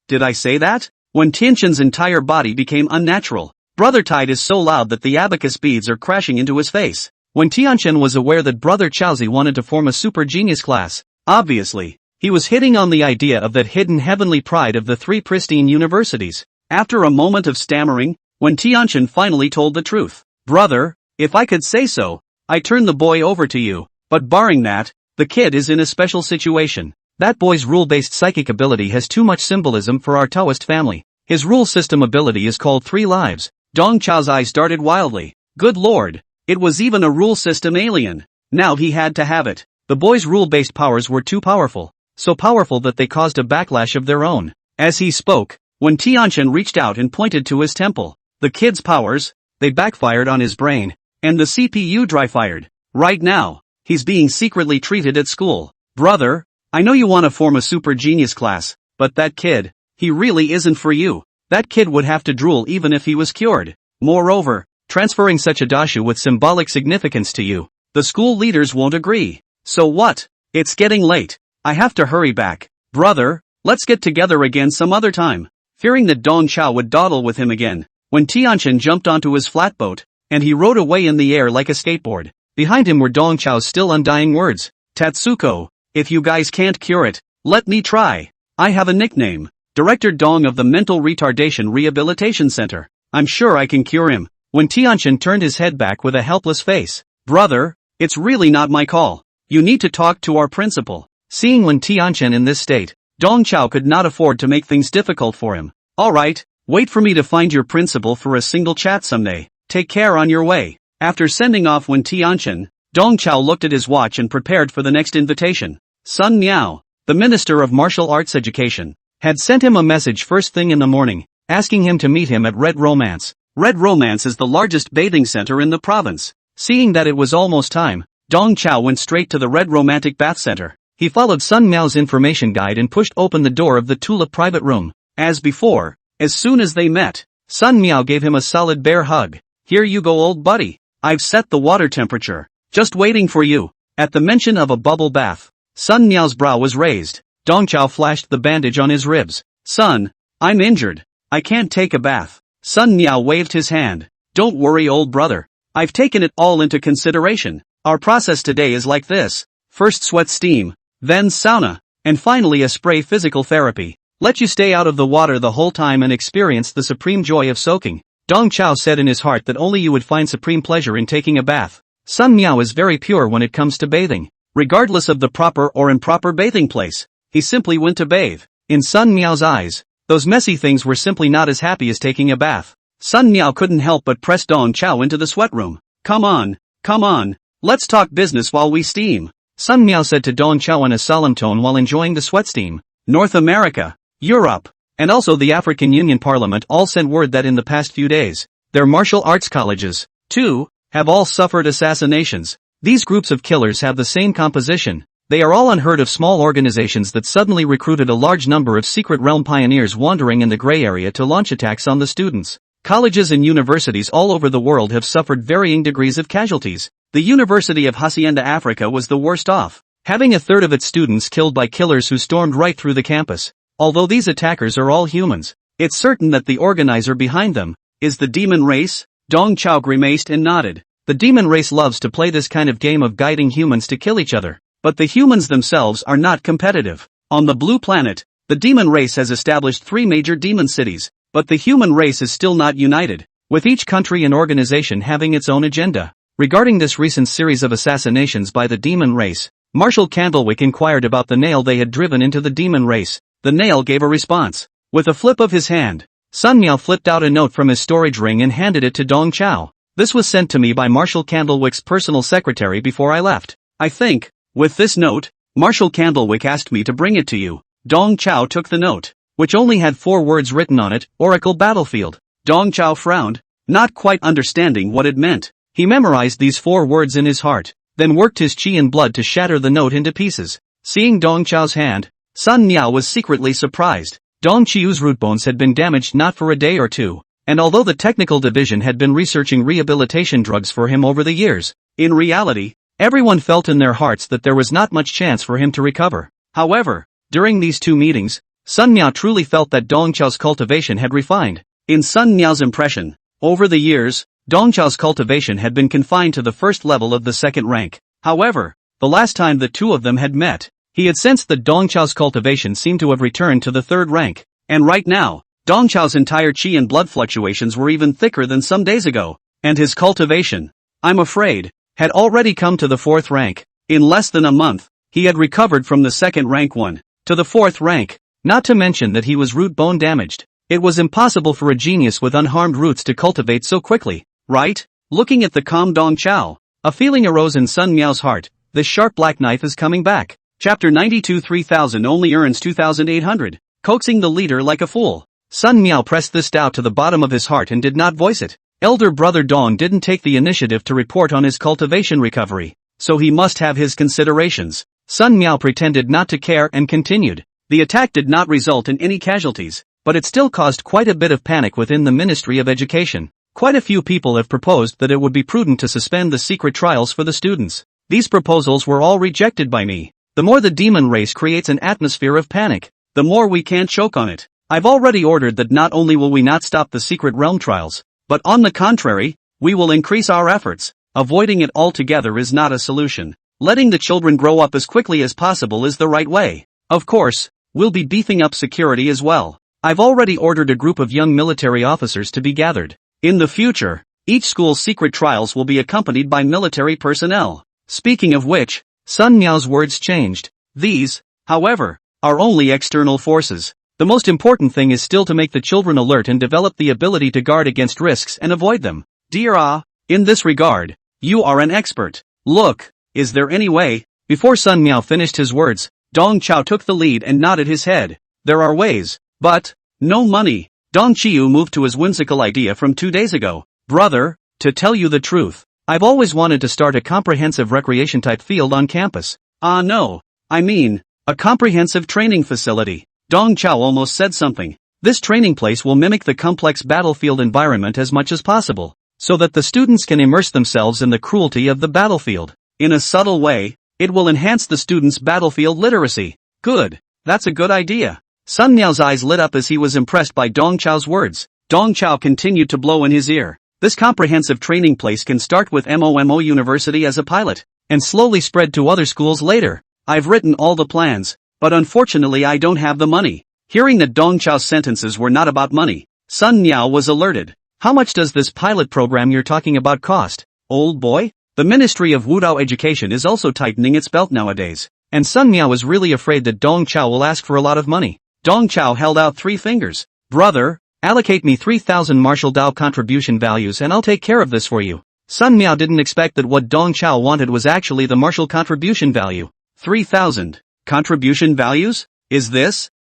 Did I say that? When Tianqian's entire body became unnatural, Brother Tide is so loud that the abacus beads are crashing into his face. When Tianqian was aware that Brother Chaozi wanted to form a super genius class, obviously, he was hitting on the idea of that hidden heavenly pride of the 3 pristine universities. After a moment of stammering, when Tianqian finally told the truth, "Brother, if I could say so, I turn the boy over to you, but barring that, the kid is in a special situation. That boy's rule-based psychic ability has too much symbolism for our Taoist family. His rule system ability is called 3 lives." Dong Chao's eyes darted wildly. Good lord, it was even a rule system alien. Now he had to have it. The boy's rule-based powers were too powerful, so powerful that they caused a backlash of their own. As he spoke, when Tianqian reached out and pointed to his temple, the kid's powers, they backfired on his brain, and the CPU dry-fired. Right now, he's being secretly treated at school. Brother, I know you want to form a super genius class, but that kid, he really isn't for you. That kid would have to drool even if he was cured. Moreover, transferring such a dashu with symbolic significance to you, the school leaders won't agree. So what? It's getting late. I have to hurry back. Brother, let's get together again some other time. Fearing that Dong Chao would dawdle with him again, when Tianqian jumped onto his flatboat, and he rode away in the air like a skateboard. Behind him were Dong Chao's still undying words. "Tatsuko, if you guys can't cure it, let me try. I have a nickname. Director Dong of the Mental Retardation Rehabilitation Center. I'm sure I can cure him." When Tianqian turned his head back with a helpless face, "Brother, it's really not my call. You need to talk to our principal." Seeing Wen Tianqian in this state, Dong Chao could not afford to make things difficult for him. "Alright, wait for me to find your principal for a single chat someday. Take care on your way." After sending off Wen Tianqian, Dong Chao looked at his watch and prepared for the next invitation. Sun Miao, the Minister of Martial Arts Education, had sent him a message first thing in the morning, asking him to meet him at Red Romance. Red Romance is the largest bathing center in the province. Seeing that it was almost time, Dong Chao went straight to the Red Romantic Bath Center. He followed Sun Miao's information guide and pushed open the door of the Tulip private room. As before, as soon as they met, Sun Miao gave him a solid bear hug. "Here you go, old buddy. I've set the water temperature. Just waiting for you." At the mention of a bubble bath, Sun Miao's brow was raised. Dong Chao flashed the bandage on his ribs. "Son, I'm injured. I can't take a bath." Sun Miao waved his hand. "Don't worry, old brother. I've taken it all into consideration. Our process today is like this. First sweat steam, then sauna, and finally a spray physical therapy. Let you stay out of the water the whole time and experience the supreme joy of soaking." Dong Chao said in his heart that only you would find supreme pleasure in taking a bath. Sun Miao is very pure when it comes to bathing. Regardless of the proper or improper bathing place, he simply went to bathe. In Sun Miao's eyes, those messy things were simply not as happy as taking a bath. Sun Miao couldn't help but press Dong Chao into the sweat room. Come on, let's talk business while we steam," Sun Miao said to Dong Chao in a solemn tone while enjoying the sweat steam. North America, Europe, and also the African Union Parliament all sent word that in the past few days, their martial arts colleges, too, have all suffered assassinations. These groups of killers have the same composition. They are all unheard of small organizations that suddenly recruited a large number of secret realm pioneers wandering in the gray area to launch attacks on the students. Colleges and universities all over the world have suffered varying degrees of casualties. The University of Hacienda Africa was the worst off, having a third of its students killed by killers who stormed right through the campus. Although these attackers are all humans, it's certain that the organizer behind them is the demon race. Dong Chao grimaced and nodded. The demon race loves to play this kind of game of guiding humans to kill each other. But the humans themselves are not competitive. On the blue planet, the demon race has established 3 major demon cities, but the human race is still not united, with each country and organization having its own agenda. Regarding this recent series of assassinations by the demon race, Marshal Candlewick inquired about the nail they had driven into the demon race. The nail gave a response. With a flip of his hand, Sun Miao flipped out a note from his storage ring and handed it to Dong Chao. This was sent to me by Marshal Candlewick's personal secretary before I left. I think, with this note, Marshal Candlewick asked me to bring it to you. Dong Chao took the note, which only had 4 words written on it, Oracle Battlefield. Dong Chao frowned, not quite understanding what it meant. He memorized these 4 words in his heart, then worked his chi and blood to shatter the note into pieces. Seeing Dong Chao's hand, Sun Miao was secretly surprised. Dong Chiu's root bones had been damaged not for a day or two, and although the technical division had been researching rehabilitation drugs for him over the years, in reality, everyone felt in their hearts that there was not much chance for him to recover. However, during these 2 meetings, Sun Miao truly felt that Dong Chao's cultivation had refined. In Sun Miao's impression, over the years, Dong Chao's cultivation had been confined to the first level of the second rank. However, the last time the 2 of them had met, he had sensed that Dong Chao's cultivation seemed to have returned to the 3rd rank. And right now, Dong Chao's entire chi and blood fluctuations were even thicker than some days ago. And his cultivation, I'm afraid, had already come to the 4th rank. In less than a month, he had recovered from the 2nd rank 1 to the 4th rank. Not to mention that he was root bone damaged. It was impossible for a genius with unharmed roots to cultivate so quickly. Right? Looking at the calm Dong Chao, a feeling arose in Sun Miao's heart. This sharp black knife is coming back. Chapter 92 3000 only earns 2,800. Coaxing the leader like a fool. Sun Miao pressed this doubt to the bottom of his heart and did not voice it. Elder brother Dong didn't take the initiative to report on his cultivation recovery, so he must have his considerations. Sun Miao pretended not to care and continued. The attack did not result in any casualties, but it still caused quite a bit of panic within the Ministry of Education. Quite a few people have proposed that it would be prudent to suspend the secret trials for the students. These proposals were all rejected by me. The more the demon race creates an atmosphere of panic, the more we can't choke on it. I've already ordered that not only will we not stop the secret realm trials, but on the contrary, we will increase our efforts. Avoiding it altogether is not a solution. Letting the children grow up as quickly as possible is the right way. Of course, we'll be beefing up security as well. I've already ordered a group of young military officers to be gathered. In the future, each school's secret trials will be accompanied by military personnel. Speaking of which, Sun Miao's words changed. These, however, are only external forces. The most important thing is still to make the children alert and develop the ability to guard against risks and avoid them. Dear Ah, in this regard, you are an expert. Look, is there any way? Before Sun Miao finished his words, Dong Chao took the lead and nodded his head. There are ways, but no money. Dong Chiu moved to his whimsical idea from 2 days ago. Brother, to tell you the truth, I've always wanted to start a comprehensive recreation-type field on campus. No, I mean, a comprehensive training facility. Dong Chao almost said something. This training place will mimic the complex battlefield environment as much as possible, so that the students can immerse themselves in the cruelty of the battlefield. In a subtle way, it will enhance the students' battlefield literacy. Good, that's a good idea. Sun Miao's eyes lit up as he was impressed by Dong Chao's words. Dong Chao continued to blow in his ear. This comprehensive training place can start with MOMO University as a pilot, and slowly spread to other schools later. I've written all the plans, but unfortunately I don't have the money. Hearing that Dong Chao's sentences were not about money, Sun Miao was alerted. How much does this pilot program you're talking about cost, old boy? The Ministry of Wudao Education is also tightening its belt nowadays, and Sun Miao is really afraid that Dong Chao will ask for a lot of money. Dong Chao held out 3 fingers. Brother, allocate me 3,000 martial Dao contribution values and I'll take care of this for you. Sun Miao didn't expect that what Dong Chao wanted was actually the martial contribution value. 3,000 contribution values? Is this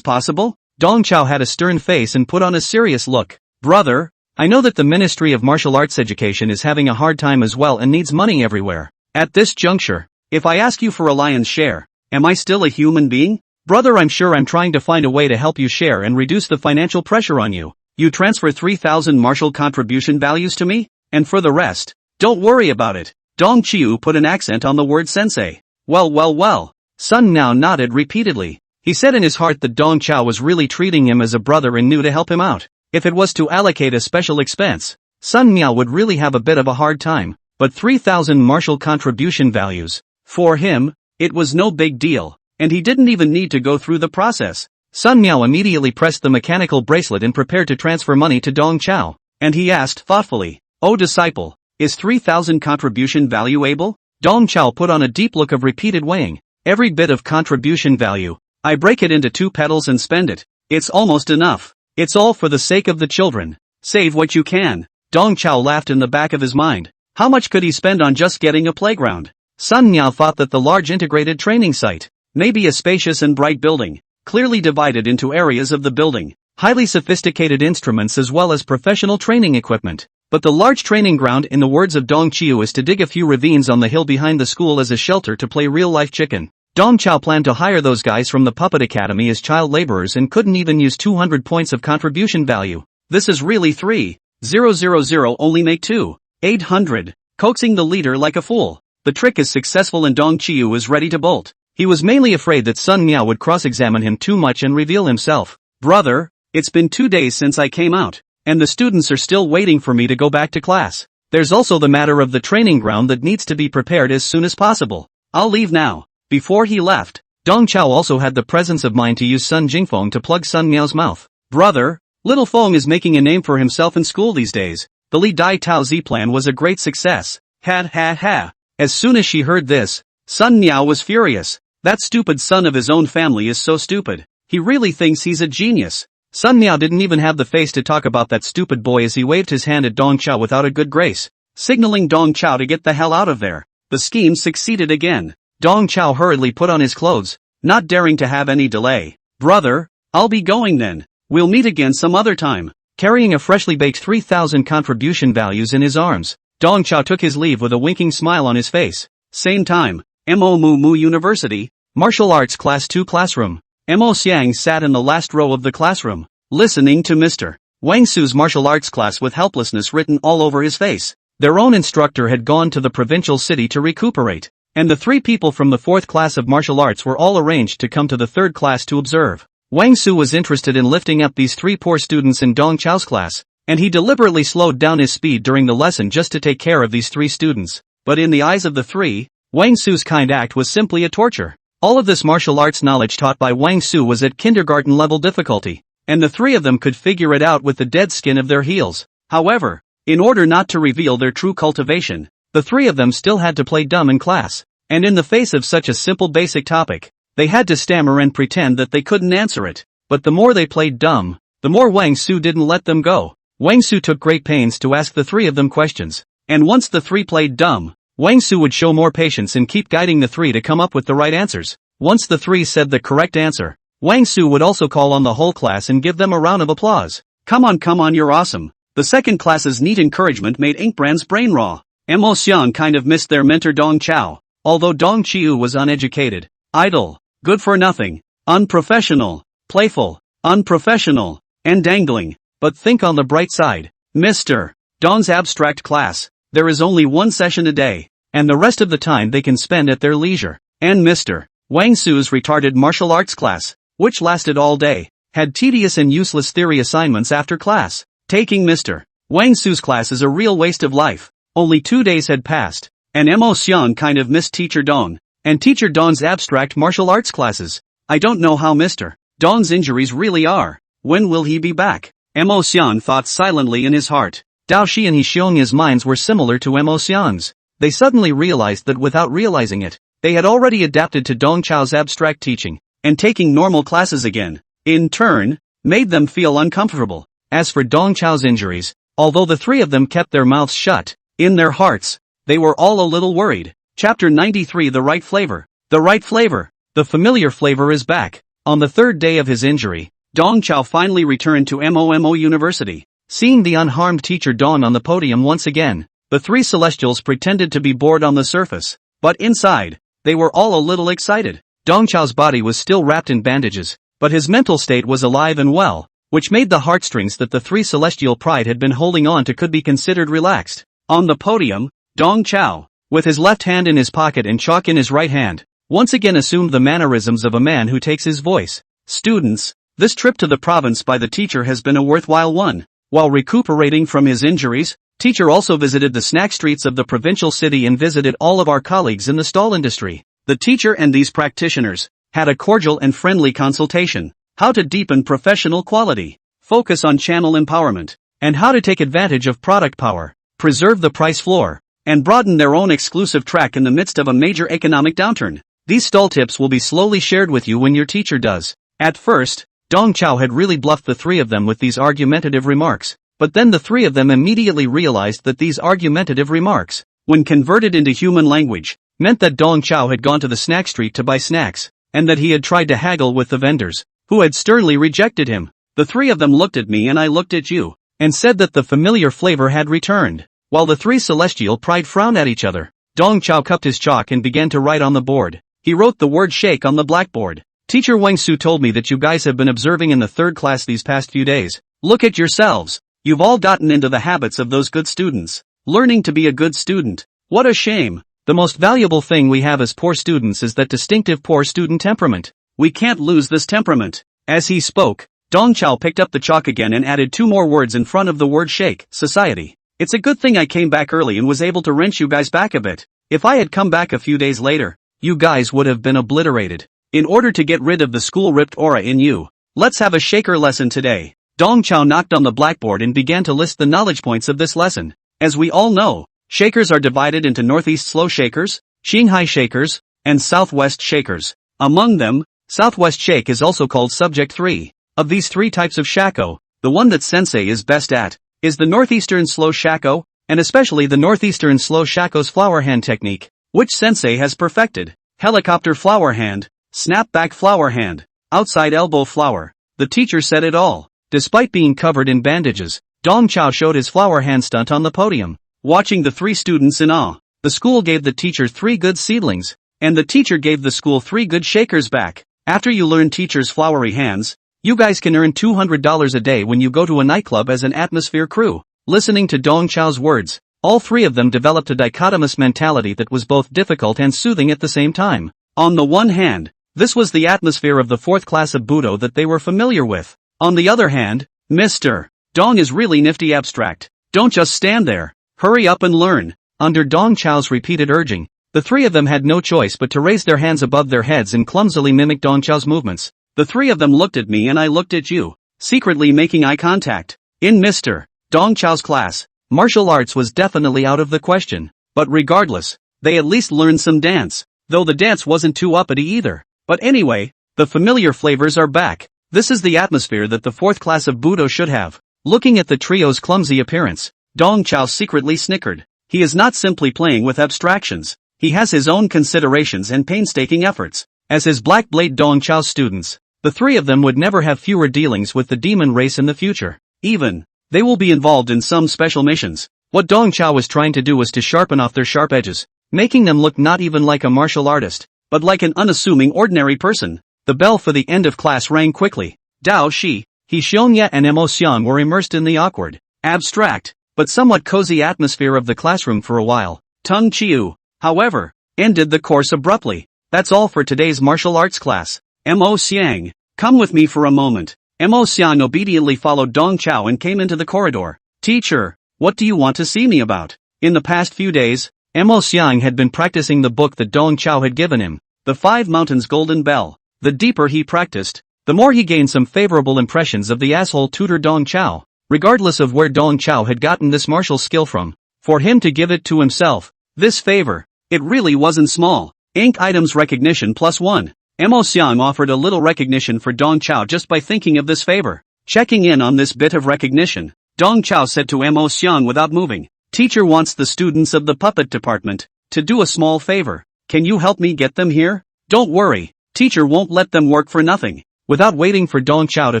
possible? Dong Chao had a stern face and put on a serious look. Brother, I know that the Ministry of Martial Arts Education is having a hard time as well and needs money everywhere. At this juncture, if I ask you for a lion's share, am I still a human being? Brother, I'm sure I'm trying to find a way to help you share and reduce the financial pressure on you. You transfer 3,000 martial contribution values to me, and for the rest, don't worry about it. Dong Chiu put an accent on the word sensei. Well. Sun Miao nodded repeatedly. He said in his heart that Dong Chao was really treating him as a brother and knew to help him out. If it was to allocate a special expense, Sun Miao would really have a bit of a hard time. But 3,000 martial contribution values, for him, it was no big deal. And he didn't even need to go through the process. Sun Miao immediately pressed the mechanical bracelet and prepared to transfer money to Dong Chao. And he asked thoughtfully, "Oh disciple, is 3,000 contribution value able?" Dong Chao put on a deep look of repeated weighing. Every bit of contribution value. I break it into 2 petals and spend it. It's almost enough. It's all for the sake of the children. Save what you can. Dong Chao laughed in the back of his mind. How much could he spend on just getting a playground? Sun Miao thought that the large integrated training site may be a spacious and bright building, clearly divided into areas of the building, highly sophisticated instruments as well as professional training equipment. But the large training ground, in the words of Dong Chiu, is to dig a few ravines on the hill behind the school as a shelter to play real-life chicken. Dong Chao planned to hire those guys from the Puppet Academy as child laborers and couldn't even use 200 points of contribution value. This is really 3,000 only make 2,800. Coaxing the leader like a fool. The trick is successful and Dong Chiu is ready to bolt. He was mainly afraid that Sun Miao would cross-examine him too much and reveal himself. Brother, it's been 2 days since I came out, and the students are still waiting for me to go back to class. There's also the matter of the training ground that needs to be prepared as soon as possible. I'll leave now. Before he left, Dong Chao also had the presence of mind to use Sun Jingfeng to plug Sun Miao's mouth. Brother, Little Feng is making a name for himself in school these days. The Li Dai Tao Zi plan was a great success. Ha ha ha. As soon as she heard this, Sun Miao was furious. That stupid son of his own family is so stupid. He really thinks he's a genius. Sun Miao didn't even have the face to talk about that stupid boy as he waved his hand at Dong Chao without a good grace, signaling Dong Chao to get the hell out of there. The scheme succeeded again. Dong Chao hurriedly put on his clothes, not daring to have any delay. Brother, I'll be going then. We'll meet again some other time. Carrying a freshly baked 3,000 contribution values in his arms, Dong Chao took his leave with a winking smile on his face. Same time, Mo Mu Mu University, Martial Arts Class 2 classroom. Mo Xiang sat in the last row of the classroom, listening to Mr. Wang Su's martial arts class with helplessness written all over his face. Their own instructor had gone to the provincial city to recuperate, and the 3 people from the 4th class of martial arts were all arranged to come to the 3rd class to observe. Wang Su was interested in lifting up these 3 poor students in Dong Chao's class, and he deliberately slowed down his speed during the lesson just to take care of these 3 students. But in the eyes of the 3, Wang Su's kind act was simply a torture. All of this martial arts knowledge taught by Wang Su was at kindergarten level difficulty, and the 3 of them could figure it out with the dead skin of their heels. However, in order not to reveal their true cultivation, the 3 of them still had to play dumb in class, and in the face of such a simple basic topic, they had to stammer and pretend that they couldn't answer it. But the more they played dumb, the more Wang Su didn't let them go. Wang Su took great pains to ask the 3 of them questions, and once the 3 played dumb, Wang Su would show more patience and keep guiding the 3 to come up with the right answers. Once the 3 said the correct answer, Wang Su would also call on the whole class and give them a round of applause. Come on, you're awesome. The 2nd class's neat encouragement made Inkbrand's brain raw. Mo Xiang kind of missed their mentor Dong Chao, although Dong Chiu was uneducated, idle, good for nothing, unprofessional, playful, unprofessional, and dangling. But think on the bright side. Mr. Dong's abstract class, there is only 1 session a day, and the rest of the time they can spend at their leisure. And Mr. Wang Su's retarded martial arts class, which lasted all day, had tedious and useless theory assignments after class. Taking Mr. Wang Su's class is a real waste of life. Only 2 days had passed, and Mo Xiang kind of missed Teacher Dong, and Teacher Dong's abstract martial arts classes. I don't know how Mr. Dong's injuries really are. When will he be back? Mo Xiang thought silently in his heart. Dao Shi and He Xiong's minds were similar to Mo Xiang's. They suddenly realized that without realizing it, they had already adapted to Dong Chao's abstract teaching, and taking normal classes again, in turn, made them feel uncomfortable. As for Dong Chao's injuries, although the 3 of them kept their mouths shut, in their hearts, they were all a little worried. Chapter 93 The Right Flavor. The right flavor. The familiar flavor is back. On the 3rd day of his injury, Dong Chao finally returned to Mo University. Seeing the unharmed Teacher Dong on the podium once again, the 3 celestials pretended to be bored on the surface, but inside, they were all a little excited. Dong Chao's body was still wrapped in bandages, but his mental state was alive and well, which made the heartstrings that the 3 celestial pride had been holding on to could be considered relaxed. On the podium, Dong Chao, with his left hand in his pocket and chalk in his right hand, once again assumed the mannerisms of a man who takes his voice. Students, this trip to the province by the teacher has been a worthwhile one. While recuperating from his injuries, teacher also visited the snack streets of the provincial city and visited all of our colleagues in the stall industry. The teacher and these practitioners had a cordial and friendly consultation. How to deepen professional quality, focus on channel empowerment, and how to take advantage of product power, preserve the price floor, and broaden their own exclusive track in the midst of a major economic downturn. These stall tips will be slowly shared with you when your teacher does. At first, Dong Chao had really bluffed the three of them with these argumentative remarks, but then the three of them immediately realized that these argumentative remarks, when converted into human language, meant that Dong Chao had gone to the snack street to buy snacks, and that he had tried to haggle with the vendors, who had sternly rejected him. The three of them looked at me and I looked at you, and said that the familiar flavor had returned. While the three celestial pride frowned at each other, Dong Chao cupped his chalk and began to write on the board. He wrote the word shake on the blackboard. Teacher Wang Su told me that you guys have been observing in the third class these past few days. Look at yourselves. You've all gotten into the habits of those good students. Learning to be a good student. What a shame. The most valuable thing we have as poor students is that distinctive poor student temperament. We can't lose this temperament. As he spoke, Dong Chao picked up the chalk again and added two more words in front of the word shake, society. It's a good thing I came back early and was able to wrench you guys back a bit. If I had come back a few days later, you guys would have been obliterated. In order to get rid of the school-ripped aura in you, let's have a shaker lesson today. Dong Chao knocked on the blackboard and began to list the knowledge points of this lesson. As we all know, shakers are divided into Northeast slow shakers, Shanghai shakers, and Southwest shakers. Among them, Southwest shake is also called subject 3. Of these three types of shako, the one that sensei is best at is the Northeastern slow shako, and especially the Northeastern slow shako's flower hand technique, which sensei has perfected. Helicopter flower hand, snap back flower hand, outside elbow flower. The teacher said it all. Despite being covered in bandages, Dong Chao showed his flower hand stunt on the podium. Watching the three students in awe, the school gave the teacher 3 good seedlings, and the teacher gave the school 3 good shakers back. After you learn teacher's flowery hands, you guys can earn $200 a day when you go to a nightclub as an atmosphere crew. Listening to Dong Chao's words, all three of them developed a dichotomous mentality that was both difficult and soothing at the same time. On the one hand, this was the atmosphere of the 4th class of Budo that they were familiar with. On the other hand, Mr. Dong is really nifty abstract. Don't just stand there. Hurry up and learn. Under Dong Chao's repeated urging, the three of them had no choice but to raise their hands above their heads and clumsily mimic Dong Chao's movements. The three of them looked at me and I looked at you, secretly making eye contact. In Mr. Dong Chao's class, martial arts was definitely out of the question. But regardless, they at least learned some dance, though the dance wasn't too uppity either. But anyway, the familiar flavors are back. This is the atmosphere that the 4th class of Budo should have. Looking at the trio's clumsy appearance, Dong Chao secretly snickered. He is not simply playing with abstractions. He has his own considerations and painstaking efforts. As his Black Blade Dong Chao students, the three of them would never have fewer dealings with the demon race in the future. Even, they will be involved in some special missions. What Dong Chao was trying to do was to sharpen off their sharp edges, making them look not even like a martial artist, but like an unassuming ordinary person. The bell for the end of class rang quickly. Dao Shi, He Xiongya and Mo Xiang were immersed in the awkward, abstract, but somewhat cozy atmosphere of the classroom for a while. Tung Chiu, however, ended the course abruptly. That's all for today's martial arts class. Mo Xiang, come with me for a moment. Mo Xiang obediently followed Dong Chao and came into the corridor. Teacher, what do you want to see me about? In the past few days, Mo Xiang had been practicing the book that Dong Chao had given him, The 5 Mountains Golden Bell. The deeper he practiced, the more he gained some favorable impressions of the asshole tutor Dong Chao. Regardless of where Dong Chao had gotten this martial skill from, for him to give it to himself, this favor, it really wasn't small. Ink items recognition +1. Mo Xiang offered a little recognition for Dong Chao just by thinking of this favor. Checking in on this bit of recognition, Dong Chao said to Mo Xiang without moving, Teacher wants the students of the puppet department to do a small favor. Can you help me get them here? Don't worry, teacher won't let them work for nothing. Without waiting for Dong Chao to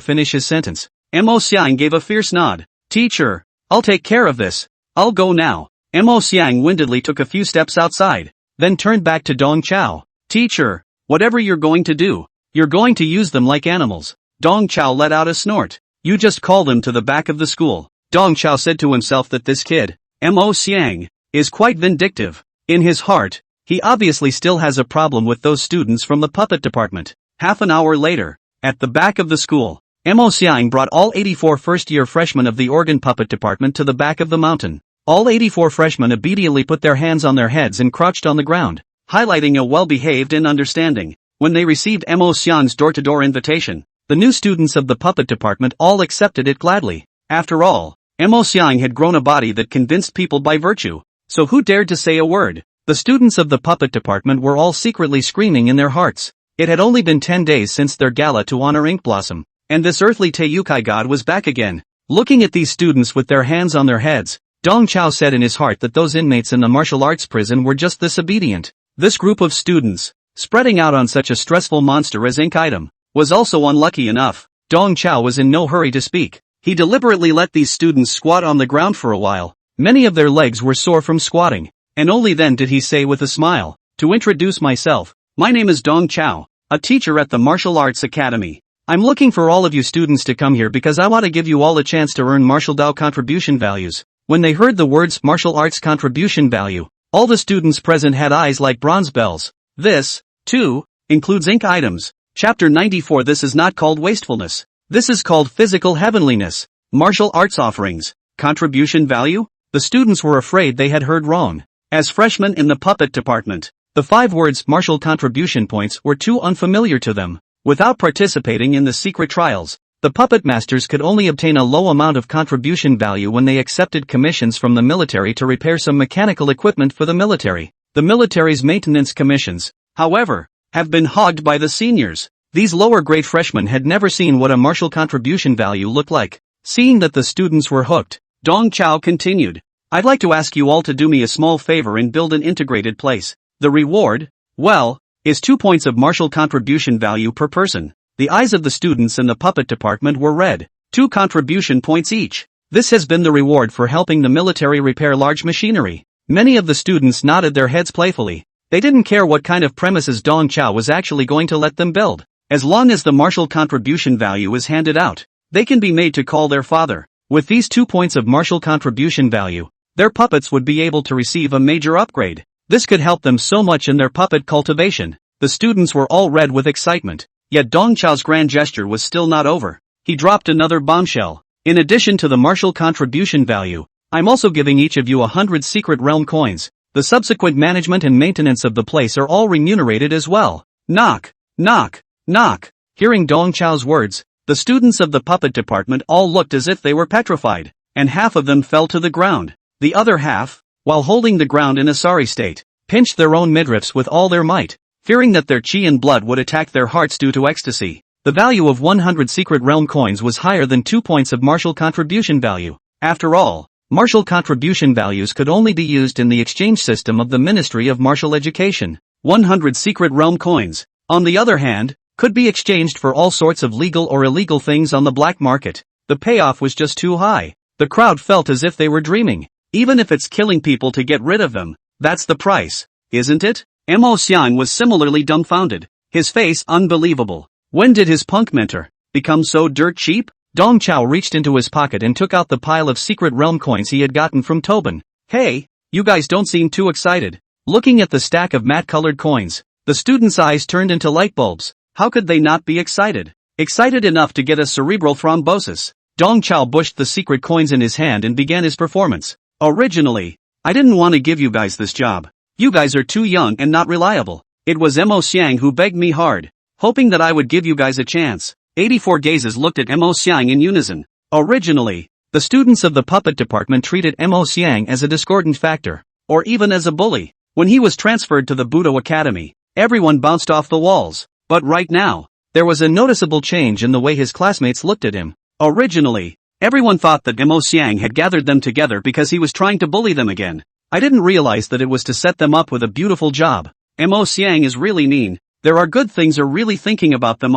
finish his sentence, Mo Xiang gave a fierce nod. Teacher, I'll take care of this. I'll go now. Mo Xiang windedly took a few steps outside, then turned back to Dong Chao. Teacher, whatever you're going to do, you're going to use them like animals. Dong Chao let out a snort. You just call them to the back of the school. Dong Chao said to himself that this kid, Mo Xiang, is quite vindictive. In his heart, he obviously still has a problem with those students from the puppet department. Half an hour later, at the back of the school, Mo Xiang brought all 84 first-year freshmen of the organ puppet department to the back of the mountain. All 84 freshmen obediently put their hands on their heads and crouched on the ground, highlighting a well-behaved and understanding. When they received Mo Xiang's door-to-door invitation, the new students of the puppet department all accepted it gladly. After all, Mo Xiang had grown a body that convinced people by virtue. So who dared to say a word? The students of the puppet department were all secretly screaming in their hearts. It had only been 10 days since their gala to honor Ink Blossom, and this earthly Teiyukai god was back again. Looking at these students with their hands on their heads, Dong Chao said in his heart that those inmates in the martial arts prison were just disobedient. This group of students, spreading out on such a stressful monster as Ink Item, was also unlucky enough. Dong Chao was in no hurry to speak. He deliberately let these students squat on the ground for a while. Many of their legs were sore from squatting, and only then did he say with a smile, "To introduce myself, my name is Dong Chao, a teacher at the Martial Arts Academy. I'm looking for all of you students to come here because I want to give you all a chance to earn martial Dao contribution values." When they heard the words martial arts contribution value, all the students present had eyes like bronze bells. This, too, includes ink items. Chapter 94. This is not called wastefulness. This is called physical heavenliness. Martial arts offerings. Contribution value? The students were afraid they had heard wrong. As freshmen in the puppet department, the 5 words martial contribution points were too unfamiliar to them. Without participating in the secret trials, the puppet masters could only obtain a low amount of contribution value when they accepted commissions from the military to repair some mechanical equipment for the military. The military's maintenance commissions, however, have been hogged by the seniors. These lower-grade freshmen had never seen what a martial contribution value looked like. Seeing that the students were hooked, Dong Chao continued, "I'd like to ask you all to do me a small favor and build an integrated place. The reward, well, is 2 points of martial contribution value per person." The eyes of the students in the puppet department were red. 2 contribution points each. This has been the reward for helping the military repair large machinery. Many of the students nodded their heads playfully. They didn't care what kind of premises Dong Chao was actually going to let them build. As long as the martial contribution value is handed out, they can be made to call their father. With these 2 points of martial contribution value, their puppets would be able to receive a major upgrade. This could help them so much in their puppet cultivation. The students were all red with excitement. Yet Dong Chao's grand gesture was still not over. He dropped another bombshell. In addition to the martial contribution value, I'm also giving each of you 100 secret realm coins. The subsequent management and maintenance of the place are all remunerated as well. Knock, knock, knock. Hearing Dong Chao's words, the students of the puppet department all looked as if they were petrified, and half of them fell to the ground. The other half, while holding the ground in a sorry state, pinched their own midriffs with all their might, fearing that their chi and blood would attack their hearts due to ecstasy. The value of 100 secret realm coins was higher than 2 points of martial contribution value. After all, martial contribution values could only be used in the exchange system of the Ministry of Martial Education. 100 secret realm coins, on the other hand, could be exchanged for all sorts of legal or illegal things on the black market. The payoff was just too high. The crowd felt as if they were dreaming. Even if it's killing people to get rid of them, that's the price, isn't it? Mo Xiang was similarly dumbfounded, his face unbelievable. When did his punk mentor become so dirt cheap? Dong Chao reached into his pocket and took out the pile of secret realm coins he had gotten from Tobin. "Hey, you guys don't seem too excited." Looking at the stack of matte-colored coins, the students' eyes turned into light bulbs. How could they not be excited? Excited enough to get a cerebral thrombosis. Dong Chao pushed the secret coins in his hand and began his performance. "Originally, I didn't want to give you guys this job. You guys are too young and not reliable. It was Mo Xiang who begged me hard, hoping that I would give you guys a chance." 84 gazes looked at Mo Xiang in unison. Originally, the students of the puppet department treated Mo Xiang as a discordant factor, or even as a bully. When he was transferred to the Budo Academy, everyone bounced off the walls. But right now, there was a noticeable change in the way his classmates looked at him. Originally, everyone thought that Mo Xiang had gathered them together because he was trying to bully them again. I didn't realize that it was to set them up with a beautiful job. Mo Xiang is really mean. There are good things are really thinking about them.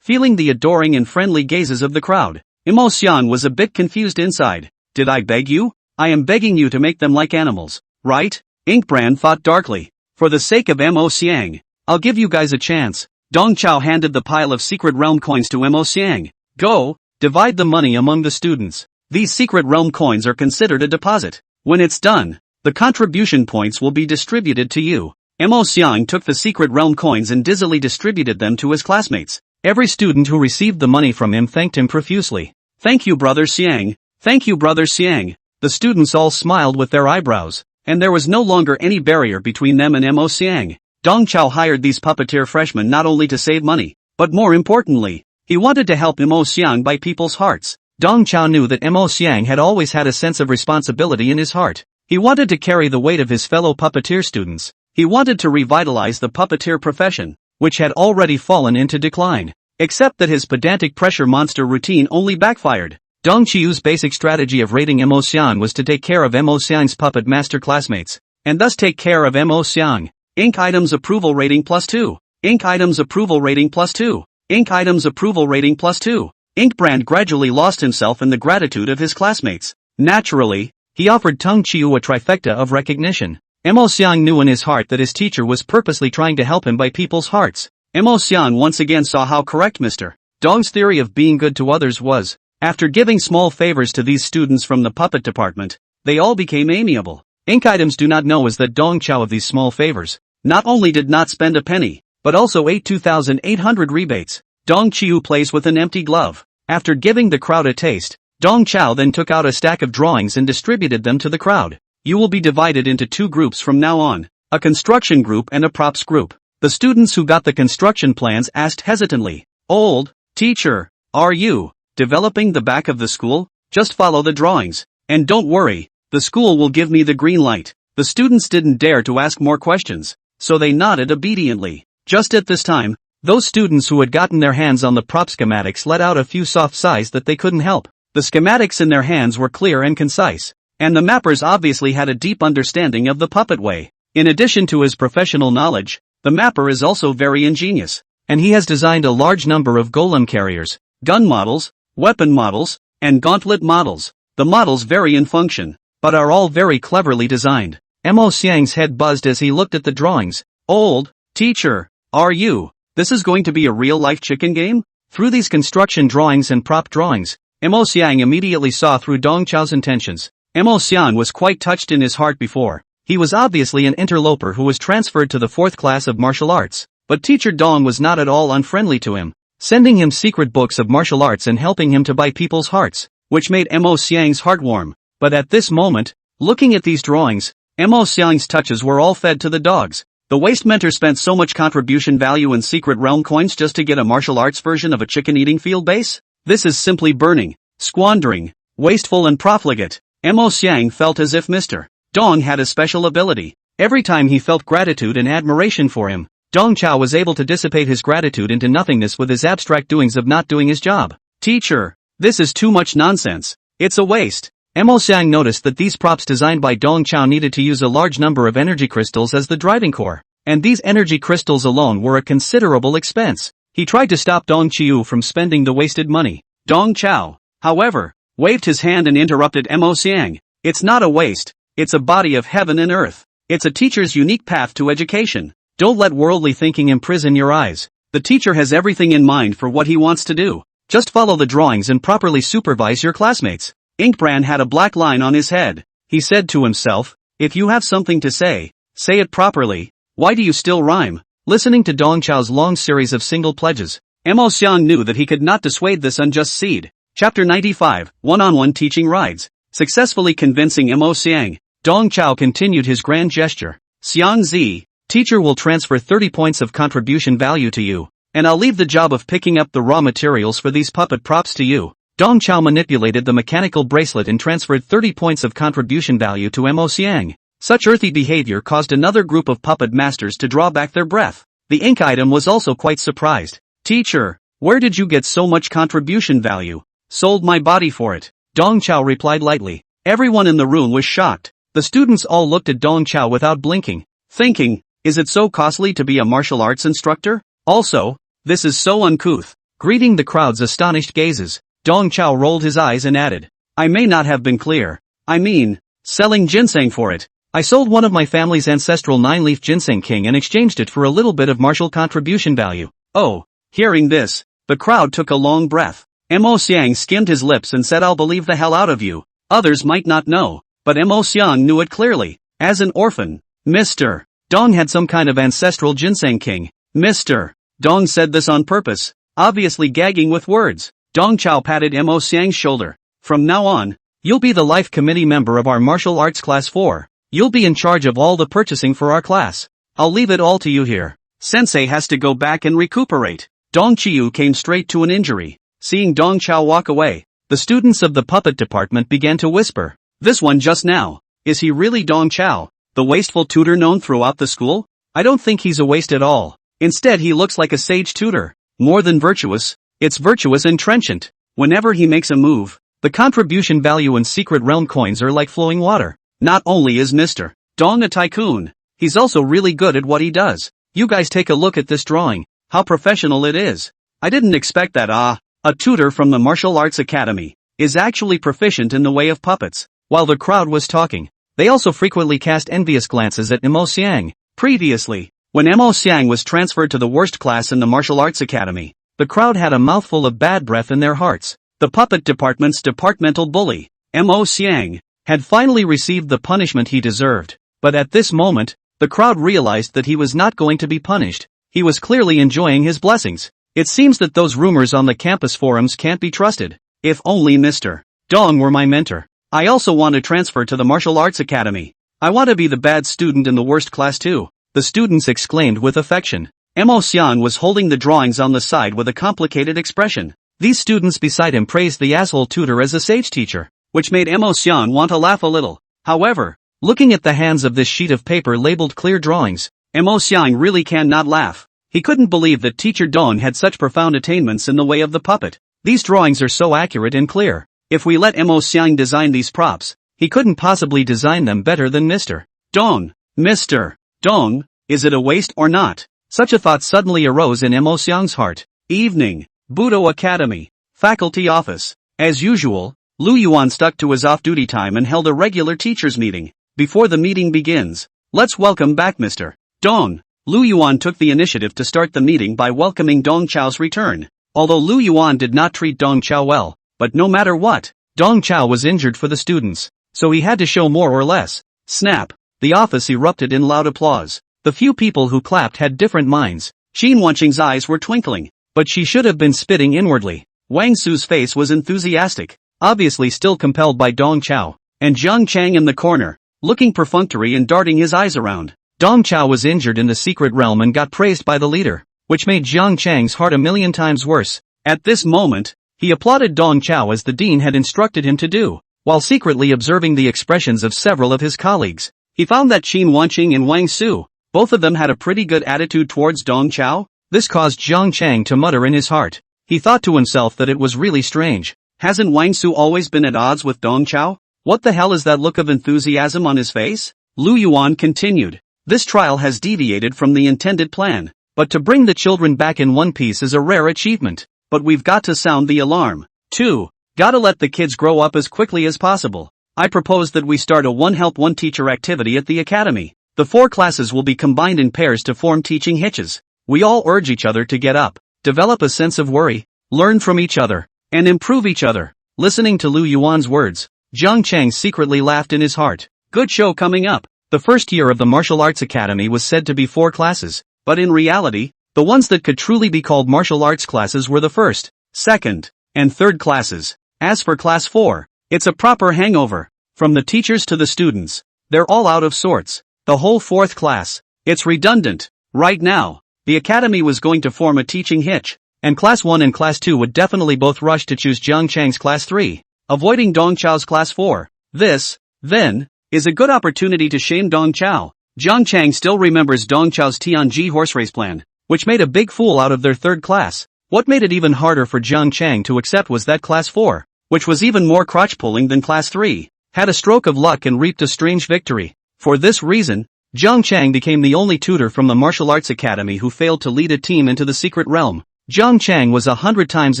Feeling the adoring and friendly gazes of the crowd, Mo Xiang was a bit confused inside. "Did I beg you? I am begging you to make them like animals, right?" Inkbrand thought darkly. "For the sake of Mo Xiang, I'll give you guys a chance." Dong Chao handed the pile of secret realm coins to Mo Xiang. "Go, divide the money among the students. These secret realm coins are considered a deposit. When it's done, the contribution points will be distributed to you." Mo Xiang took the secret realm coins and dizzily distributed them to his classmates. Every student who received the money from him thanked him profusely. "Thank you, Brother Xiang. Thank you, Brother Xiang." The students all smiled with their eyebrows, and there was no longer any barrier between them and Mo Xiang. Dong Chao hired these puppeteer freshmen not only to save money, but more importantly, he wanted to help Mo Xiang buy people's hearts. Dong Chao knew that Mo Xiang had always had a sense of responsibility in his heart. He wanted to carry the weight of his fellow puppeteer students. He wanted to revitalize the puppeteer profession, which had already fallen into decline. Except that his pedantic pressure monster routine only backfired. Dong Qiu's basic strategy of rating Mo Xiang was to take care of Mo Xiang's puppet master classmates, and thus take care of Mo Xiang. Inc. items approval rating +2. Inc. items approval rating +2. Inc. items approval rating +2. Inc. Brand gradually lost himself in the gratitude of his classmates. Naturally, he offered Dong Qiu a trifecta of recognition. Mo Xiang knew in his heart that his teacher was purposely trying to help him by people's hearts. Mo Xiang once again saw how correct Mr. Dong's theory of being good to others was. After giving small favors to these students from the puppet department, they all became amiable. Inc. items do not know is that Dong Qiao of these small favors not only did not spend a penny, but also ate 2,800 rebates. Dong Qiu plays with an empty glove. After giving the crowd a taste, Dong Qiao then took out a stack of drawings and distributed them to the crowd. You will be divided into two groups from now on, a construction group and a props group. The students who got the construction plans asked hesitantly, "Old teacher, are you developing the back of the school? Just follow the drawings. And don't worry, the school will give me the green light." The students didn't dare to ask more questions, so they nodded obediently. Just at this time, those students who had gotten their hands on the prop schematics let out a few soft sighs that they couldn't help. The schematics in their hands were clear and concise, and the mappers obviously had a deep understanding of the puppet way. In addition to his professional knowledge, the mapper is also very ingenious, and he has designed a large number of golem carriers, gun models, weapon models, and gauntlet models. The models vary in function, but are all very cleverly designed. Mo Xiang's head buzzed as he looked at the drawings. "Old teacher, are you? This is going to be a real-life chicken game?" Through these construction drawings and prop drawings, Mo Xiang immediately saw through Dong Qiao's intentions. Mo Xiang was quite touched in his heart before. He was obviously an interloper who was transferred to the 4th class of martial arts, but teacher Dong was not at all unfriendly to him, sending him secret books of martial arts and helping him to buy people's hearts, which made Mo Xiang's heart warm. But at this moment, looking at these drawings, Mo Xiang's touches were all fed to the dogs. The waste mentor spent so much contribution value in secret realm coins just to get a martial arts version of a chicken-eating field base? This is simply burning, squandering, wasteful and profligate. Mo Xiang felt as if Mr. Dong had a special ability. Every time he felt gratitude and admiration for him, Dong Qiao was able to dissipate his gratitude into nothingness with his abstract doings of not doing his job. "Teacher, this is too much nonsense. It's a waste." Mo Xiang noticed that these props designed by Dong Qiao needed to use a large number of energy crystals as the driving core, and these energy crystals alone were a considerable expense. He tried to stop Dong Qiu from spending the wasted money. Dong Qiao, however, waved his hand and interrupted Mo Xiang. "It's not a waste. It's a body of heaven and earth. It's a teacher's unique path to education. Don't let worldly thinking imprison your eyes. The teacher has everything in mind for what he wants to do. Just follow the drawings and properly supervise your classmates." Inkbrand had a black line on his head. He said to himself, "If you have something to say it properly. Why do you still rhyme?" Listening to Dong Qiao's long series of single pledges, Mo Xiang knew that he could not dissuade this unjust seed. Chapter 95, One-on-One Teaching Rides. Successfully convincing Mo Xiang, Dong Qiao continued his grand gesture. "Xiang Zi, teacher will transfer 30 points of contribution value to you, and I'll leave the job of picking up the raw materials for these puppet props to you." Dong Qiao manipulated the mechanical bracelet and transferred 30 points of contribution value to Mo Xiang. Such earthy behavior caused another group of puppet masters to draw back their breath. The ink item was also quite surprised. "Teacher, where did you get so much contribution value?" "Sold my body for it," Dong Qiao replied lightly. Everyone in the room was shocked. The students all looked at Dong Qiao without blinking, thinking, "Is it so costly to be a martial arts instructor? Also, this is so uncouth." Greeting the crowd's astonished gazes, Dong Qiao rolled his eyes and added, "I may not have been clear. I mean, selling ginseng for it. I sold one of my family's ancestral 9-leaf ginseng king and exchanged it for a little bit of martial contribution value." Oh, hearing this, the crowd took a long breath. Mo Xiang skimmed his lips and said, "I'll believe the hell out of you." Others might not know, but Mo Xiang knew it clearly. As an orphan, Mr. Dong had some kind of ancestral ginseng king. Mr. Dong said this on purpose, obviously gagging with words. Dong Qiao patted Mo Xiang's shoulder. "From now on, you'll be the life committee member of our martial arts class 4. You'll be in charge of all the purchasing for our class. I'll leave it all to you here. Sensei has to go back and recuperate." Dong Qiu came straight to an injury. Seeing Dong Qiao walk away, the students of the puppet department began to whisper, "This one just now. Is he really Dong Chao, the wasteful tutor known throughout the school? I don't think he's a waste at all. Instead he looks like a sage tutor. More than virtuous, it's virtuous and trenchant. Whenever he makes a move, the contribution value in Secret Realm coins are like flowing water. Not only is Mr. Dong a tycoon, he's also really good at what he does. You guys take a look at this drawing, how professional it is. I didn't expect that. A tutor from the Martial Arts Academy is actually proficient in the way of puppets. While the crowd was talking, they also frequently cast envious glances at Mo Xiang. Previously, when Mo Xiang was transferred to the worst class in the Martial Arts Academy, the crowd had a mouthful of bad breath in their hearts. The puppet department's departmental bully, Mo Xiang, had finally received the punishment he deserved. But at this moment, the crowd realized that he was not going to be punished. He was clearly enjoying his blessings. It seems that those rumors on the campus forums can't be trusted. If only Mr. Dong were my mentor. I also want to transfer to the Martial Arts Academy. I want to be the bad student in the worst class too, the students exclaimed with affection. Mo Xiang was holding the drawings on the side with a complicated expression. These students beside him praised the asshole tutor as a sage teacher, which made Mo Xiang want to laugh a little. However, looking at the hands of this sheet of paper labeled clear drawings, Mo Xiang really cannot laugh. He couldn't believe that Teacher Dong had such profound attainments in the way of the puppet. These drawings are so accurate and clear. If we let Mo Xiang design these props, he couldn't possibly design them better than Mr. Dong. Mr. Dong, is it a waste or not? Such a thought suddenly arose in Mo Xiang's heart. Evening, Budo Academy, faculty office. As usual, Lu Yuan stuck to his off-duty time and held a regular teachers' meeting. Before the meeting begins, let's welcome back Mr. Dong. Lu Yuan took the initiative to start the meeting by welcoming Dong Chao's return. Although Lu Yuan did not treat Dong Chao well, but no matter what, Dong Chao was injured for the students, so he had to show more or less. Snap! The office erupted in loud applause. The few people who clapped had different minds. Xin Wanqing's eyes were twinkling, but she should have been spitting inwardly. Wang Su's face was enthusiastic, obviously still compelled by Dong Chao, and Zhang Chang in the corner, looking perfunctory and darting his eyes around. Dong Chao was injured in the secret realm and got praised by the leader, which made Zhang Chang's heart a million times worse. At this moment, he applauded Dong Chao as the dean had instructed him to do, while secretly observing the expressions of several of his colleagues. He found that Xin Wanqing and Wang Su, both of them had a pretty good attitude towards Dong Chao. This caused Zhang Chang to mutter in his heart. He thought to himself that it was really strange. Hasn't Wang Su always been at odds with Dong Chao? What the hell is that look of enthusiasm on his face? Lu Yuan continued. This trial has deviated from the intended plan, but to bring the children back in one piece is a rare achievement. But we've got to sound the alarm. 2. Gotta let the kids grow up as quickly as possible. I propose that we start a one help one teacher activity at the academy. The 4 classes will be combined in pairs to form teaching hitches. We all urge each other to get up, develop a sense of worry, learn from each other, and improve each other. Listening to Lu Yuan's words, Zhang Chang secretly laughed in his heart. Good show coming up. The first year of the Martial Arts Academy was said to be 4 classes, but in reality, the ones that could truly be called martial arts classes were the first, second, and third classes. As for class 4, it's a proper hangover. From the teachers to the students, they're all out of sorts. The whole 4th class, it's redundant. Right now, the academy was going to form a teaching hitch, and class 1 and class 2 would definitely both rush to choose Zhang Chang's class 3, avoiding Dong Chao's class 4. This, then, is a good opportunity to shame Dong Chao. Zhang Chang still remembers Dong Chao's Tianji horse race plan, which made a big fool out of their 3rd class. What made it even harder for Zhang Chang to accept was that class 4, which was even more crotch-pulling than class 3, had a stroke of luck and reaped a strange victory. For this reason, Zhang Chang became the only tutor from the Martial Arts Academy who failed to lead a team into the secret realm. Zhang Chang was 100 times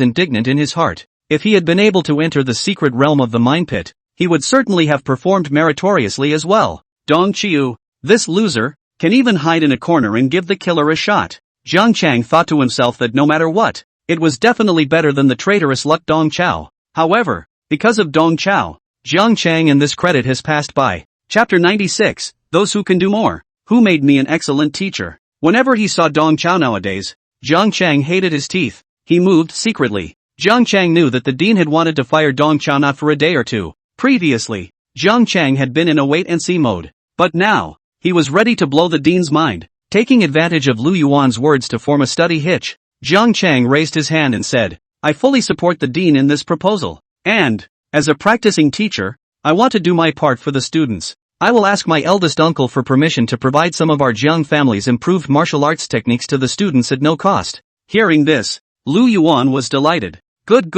indignant in his heart. If he had been able to enter the secret realm of the mine pit, he would certainly have performed meritoriously as well. Dong Qiu, this loser, can even hide in a corner and give the killer a shot. Zhang Chang thought to himself that no matter what, it was definitely better than the traitorous luck Dong Chao. However, because of Dong Chao, Zhang Chang and this credit has passed by. Chapter 96, Those Who Can Do More. Who made me an excellent teacher? Whenever he saw Dong Chao nowadays, Zhang Chang hated his teeth. He moved secretly. Zhang Chang knew that the dean had wanted to fire Dong Chao not for a day or two. Previously, Zhang Chang had been in a wait-and-see mode. But now, he was ready to blow the dean's mind. Taking advantage of Lu Yuan's words to form a study hitch, Zhang Chang raised his hand and said, I fully support the dean in this proposal. And, as a practicing teacher, I want to do my part for the students. I will ask my eldest uncle for permission to provide some of our Jiang family's improved martial arts techniques to the students at no cost. Hearing this, Lu Yuan was delighted. Good.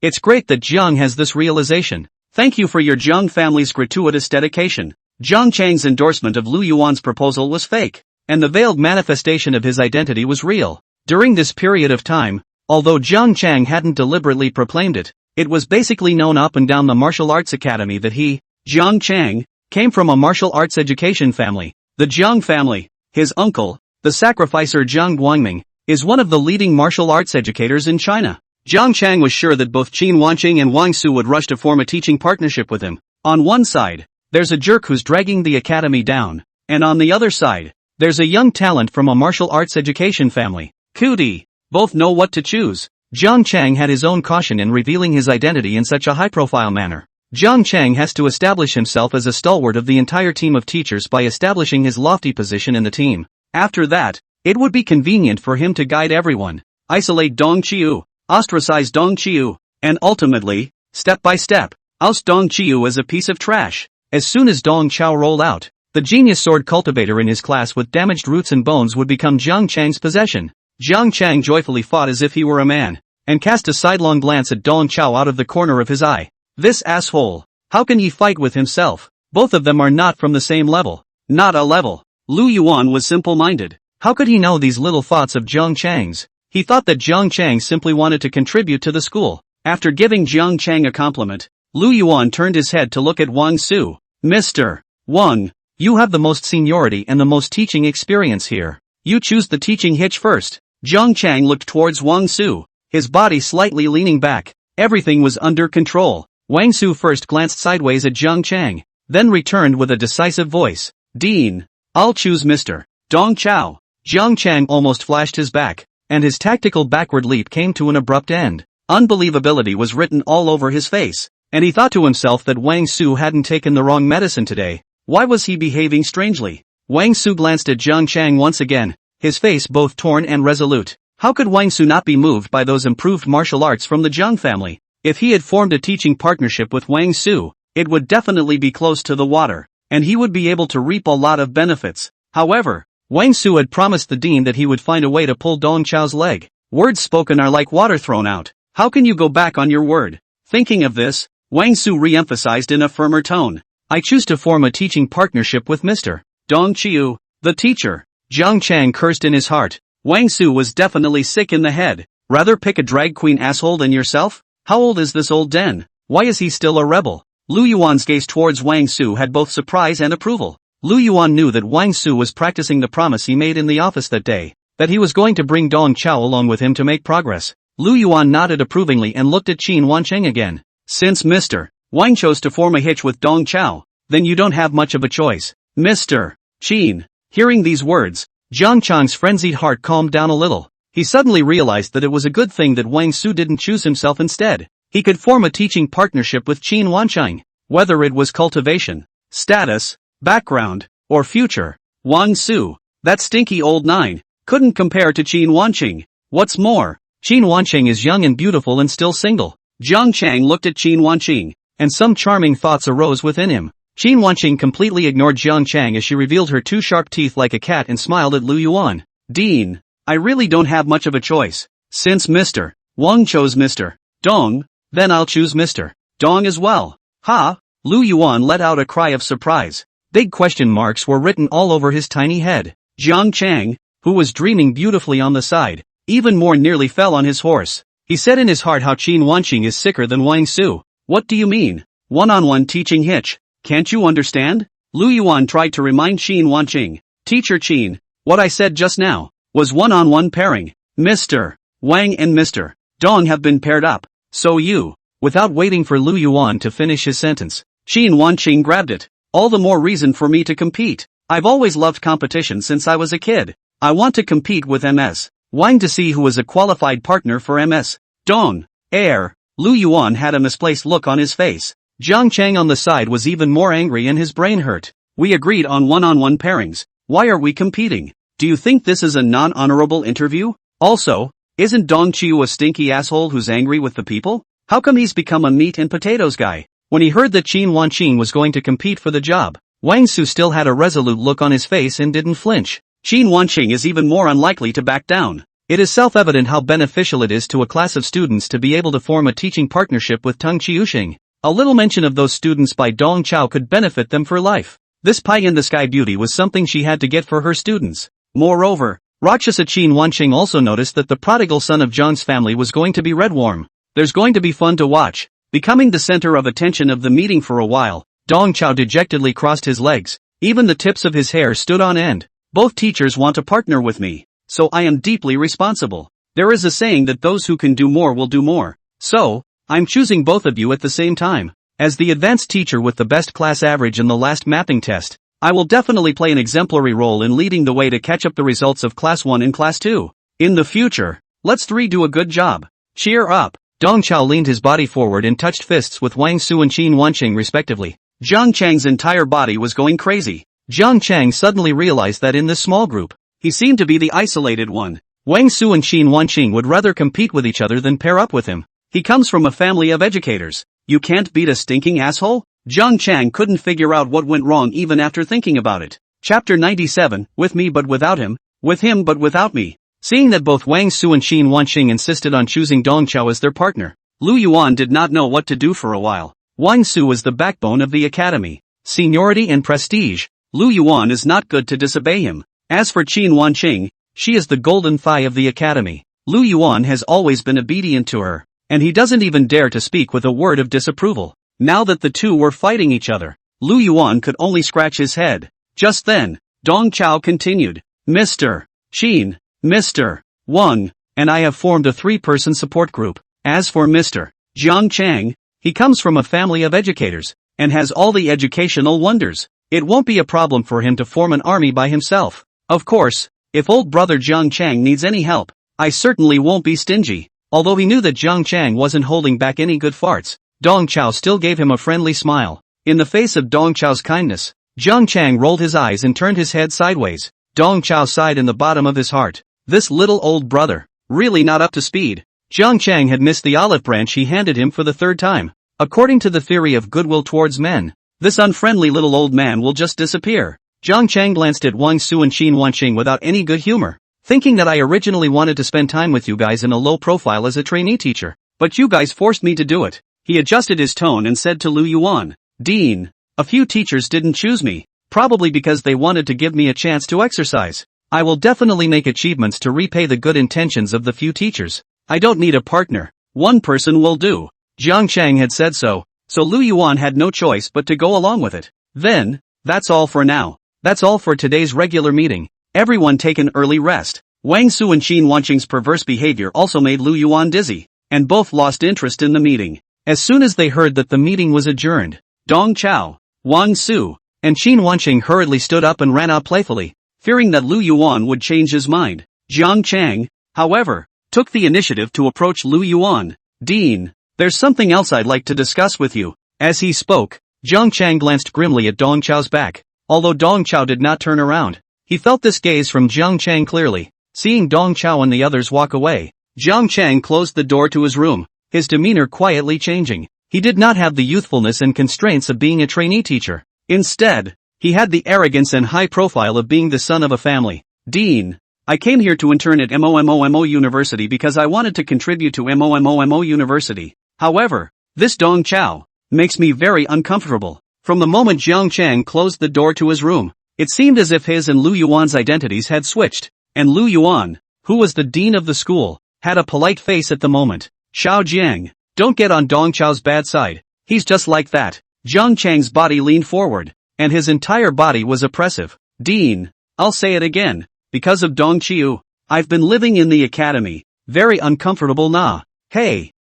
It's great that Jiang has this realization. Thank you for your Jiang family's gratuitous dedication. Jiang Chang's endorsement of Lu Yuan's proposal was fake, and the veiled manifestation of his identity was real. During this period of time, although Jiang Chang hadn't deliberately proclaimed it, it was basically known up and down the martial arts academy that he, Jiang Chang, came from a martial arts education family. The Jiang family, his uncle, the sacrificer Jiang Guangming, is one of the leading martial arts educators in China. Jiang Chang was sure that both Qin Wanqing and Wang Su would rush to form a teaching partnership with him. On one side, there's a jerk who's dragging the academy down, and on the other side, there's a young talent from a martial arts education family. Cootie. Both know what to choose. Jiang Chang had his own caution in revealing his identity in such a high-profile manner. Jiang Chang has to establish himself as a stalwart of the entire team of teachers by establishing his lofty position in the team. After that, it would be convenient for him to guide everyone, isolate Dong Qiu, ostracize Dong Qiu, and ultimately, step by step, oust Dong Qiu as a piece of trash. As soon as Dong Chao rolled out, the genius sword cultivator in his class with damaged roots and bones would become Jiang Chang's possession. Jiang Chang joyfully fought as if he were a man, and cast a sidelong glance at Dong Chao out of the corner of his eye. This asshole. How can he fight with himself? Both of them are not from the same level. Not a level. Lu Yuan was simple-minded. How could he know these little thoughts of Jiang Chang's? He thought that Jiang Chang simply wanted to contribute to the school. After giving Jiang Chang a compliment, Lu Yuan turned his head to look at Wang Su. Mr. Wang, you have the most seniority and the most teaching experience here. You choose the teaching hitch first. Jiang Chang looked towards Wang Su, his body slightly leaning back. Everything was under control. Wang Su first glanced sideways at Jiang Chang, then returned with a decisive voice. Dean, I'll choose Mr. Dong Chao. Jiang Chang almost flashed his back, and his tactical backward leap came to an abrupt end. Unbelievability was written all over his face, and he thought to himself that Wang Su hadn't taken the wrong medicine today. Why was he behaving strangely? Wang Su glanced at Jiang Chang once again, his face both torn and resolute. How could Wang Su not be moved by those improved martial arts from the Jiang family? If he had formed a teaching partnership with Wang Su, it would definitely be close to the water, and he would be able to reap a lot of benefits. However, Wang Su had promised the dean that he would find a way to pull Dong Chao's leg. Words spoken are like water thrown out. How can you go back on your word? Thinking of this, Wang Su re-emphasized in a firmer tone. I choose to form a teaching partnership with Mr. Dong Qiu, the teacher. Jiang Chang cursed in his heart. Wang Su was definitely sick in the head. Rather pick a drag queen asshole than yourself? How old is this old den? Why is he still a rebel? Lu Yuan's gaze towards Wang Su had both surprise and approval. Lu Yuan knew that Wang Su was practicing the promise he made in the office that day, that he was going to bring Dong Chao along with him to make progress. Lu Yuan nodded approvingly and looked at Qin Wancheng again. Since Mr. Wang chose to form a hitch with Dong Chao, then you don't have much of a choice. Mr. Qin. Hearing these words, Jiang Chang's frenzied heart calmed down a little. He suddenly realized that it was a good thing that Wang Su didn't choose himself instead. He could form a teaching partnership with Qin Wancheng. Whether it was cultivation, status, background, or future, Wang Su, that stinky old nine, couldn't compare to Qin Wancheng. What's more, Qin Wancheng is young and beautiful and still single. Jiang Chang looked at Qin Wancheng, and some charming thoughts arose within him. Qin Wancheng completely ignored Jiang Chang as she revealed her two sharp teeth like a cat and smiled at Lu Yuan. Dean, I really don't have much of a choice. Since Mr. Wang chose Mr. Dong, then I'll choose Mr. Dong as well. Ha! Lu Yuan let out a cry of surprise. Big question marks were written all over his tiny head. Jiang Chang, who was dreaming beautifully on the side, even more nearly fell on his horse. He said in his heart how Qin Wanqing is sicker than Wang Su. What do you mean? One-on-one teaching hitch. Can't you understand? Lu Yuan tried to remind Qin Wanqing. Teacher Qin, what I said just now was one-on-one pairing. Mr. Wang and Mr. Dong have been paired up. So you. Without waiting for Lu Yuan to finish his sentence, Qin Wanqing grabbed it. All the more reason for me to compete. I've always loved competition since I was a kid. I want to compete with MS Wang to see who is a qualified partner for MS Dong. Lu Yuan had a misplaced look on his face. Jiang Chang on the side was even more angry and his brain hurt. We agreed on one-on-one pairings. Why are we competing? Do you think this is a non-honorable interview? Also, isn't Dong Qiu a stinky asshole who's angry with the people? How come he's become a meat and potatoes guy? When he heard that Qin Wanqing was going to compete for the job, Wang Su still had a resolute look on his face and didn't flinch. Qin Wanqing is even more unlikely to back down. It is self-evident how beneficial it is to a class of students to be able to form a teaching partnership with Teng Qiuxing. A little mention of those students by Dong Chao could benefit them for life. This pie-in-the-sky beauty was something she had to get for her students. Moreover, Rakshasa Qin Wanqing also noticed that the prodigal son of Zhang's family was going to be redwarm. There's going to be fun to watch. Becoming the center of attention of the meeting for a while, Dong Chao dejectedly crossed his legs. Even the tips of his hair stood on end. Both teachers want to partner with me, so I am deeply responsible. There is a saying that those who can do more will do more. So, I'm choosing both of you at the same time. As the advanced teacher with the best class average in the last mapping test, I will definitely play an exemplary role in leading the way to catch up the results of Class 1 and Class 2. In the future, let's three do a good job. Cheer up. Dong Chao leaned his body forward and touched fists with Wang Su and Qin Wanqing respectively. Zhang Chang's entire body was going crazy. Zhang Chang suddenly realized that in this small group, he seemed to be the isolated one. Wang Su and Qin Wanqing would rather compete with each other than pair up with him. He comes from a family of educators. You can't beat a stinking asshole? Zhang Chang couldn't figure out what went wrong even after thinking about it. Chapter 97, With me but without him, with him but without me. Seeing that both Wang Su and Qin Wanqing insisted on choosing Dong Chao as their partner, Lu Yuan did not know what to do for a while. Wang Su was the backbone of the academy. Seniority and prestige. Lu Yuan is not good to disobey him. As for Qin Wanqing, she is the golden thigh of the academy. Lu Yuan has always been obedient to her, and he doesn't even dare to speak with a word of disapproval. Now that the two were fighting each other, Lu Yuan could only scratch his head. Just then, Dong Chao continued, Mr. Qin, Mr. Wang, and I have formed a three-person support group. As for Mr. Zhang Chang, he comes from a family of educators, and has all the educational wonders. It won't be a problem for him to form an army by himself. Of course, if old brother Zhang Chang needs any help, I certainly won't be stingy. Although he knew that Zhang Chang wasn't holding back any good farts, Dong Chao still gave him a friendly smile. In the face of Dong Chao's kindness, Zhang Chang rolled his eyes and turned his head sideways. Dong Chao sighed in the bottom of his heart. This little old brother, really not up to speed. Zhang Chang had missed the olive branch he handed him for the third time. According to the theory of goodwill towards men, this unfriendly little old man will just disappear. Zhang Chang glanced at Wang Su and Qin Wanqing without any good humor, thinking that I originally wanted to spend time with you guys in a low profile as a trainee teacher, but you guys forced me to do it. He adjusted his tone and said to Lu Yuan, Dean, a few teachers didn't choose me, probably because they wanted to give me a chance to exercise. I will definitely make achievements to repay the good intentions of the few teachers. I don't need a partner. One person will do. Zhang Chang had said so Lu Yuan had no choice but to go along with it. Then, that's all for now. That's all for today's regular meeting. Everyone take an early rest. Wang Su and Qin Wanqing's perverse behavior also made Lu Yuan dizzy, and both lost interest in the meeting. As soon as they heard that the meeting was adjourned, Dong Chao, Wang Su, and Qin Wanqing hurriedly stood up and ran out playfully, fearing that Lu Yuan would change his mind. Zhang Chang, however, took the initiative to approach Lu Yuan. Dean, there's something else I'd like to discuss with you. As he spoke, Zhang Chang glanced grimly at Dong Chao's back. Although Dong Chao did not turn around, he felt this gaze from Zhang Chang clearly. Seeing Dong Chao and the others walk away, Zhang Chang closed the door to his room, his demeanor quietly changing. He did not have the youthfulness and constraints of being a trainee teacher. Instead, he had the arrogance and high profile of being the son of a family. Dean, I came here to intern at MOMOMO University because I wanted to contribute to MOMOMO University. However, this Dong Chao makes me very uncomfortable. From the moment Zhang Chang closed the door to his room, it seemed as if his and Lu Yuan's identities had switched, and Lu Yuan, who was the dean of the school, had a polite face at the moment. Xiao Jiang, don't get on Dong Chao's bad side. He's just like that. Zhang Chang's body leaned forward, and his entire body was oppressive. Dean, I'll say it again, because of Dong Qiu, I've been living in the academy, very uncomfortable nah. Hey.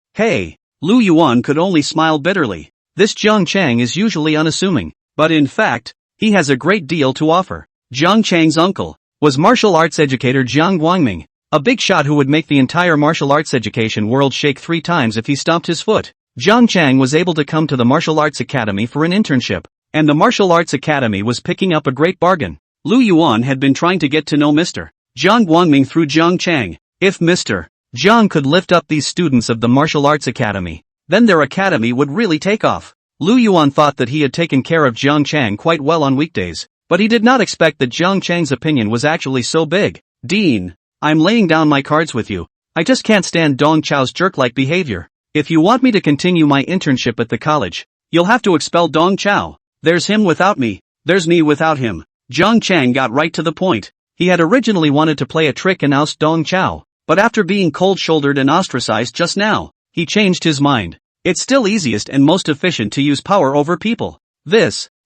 Lu Yuan could only smile bitterly. This Zhang Chang is usually unassuming, but in fact, he has a great deal to offer. Zhang Chang's uncle was martial arts educator Jiang Guangming, a big shot who would make the entire martial arts education world shake 3 times if he stomped his foot. Zhang Chang was able to come to the martial arts academy for an internship, and the martial arts academy was picking up a great bargain. Lu Yuan had been trying to get to know Mr. Jiang Guangming through Zhang Chang. If Mr. Jiang could lift up these students of the martial arts academy, then their academy would really take off. Lu Yuan thought that he had taken care of Jiang Chang quite well on weekdays, but he did not expect that Jiang Chang's opinion was actually so big. Dean, I'm laying down my cards with you. I just can't stand Dong Chao's jerk-like behavior. If you want me to continue my internship at the college, you'll have to expel Dong Chao. There's him without me, there's me without him. Jiang Chang got right to the point. He had originally wanted to play a trick and oust Dong Chao, but after being cold-shouldered and ostracized just now, he changed his mind. It's still easiest and most efficient to use power over people.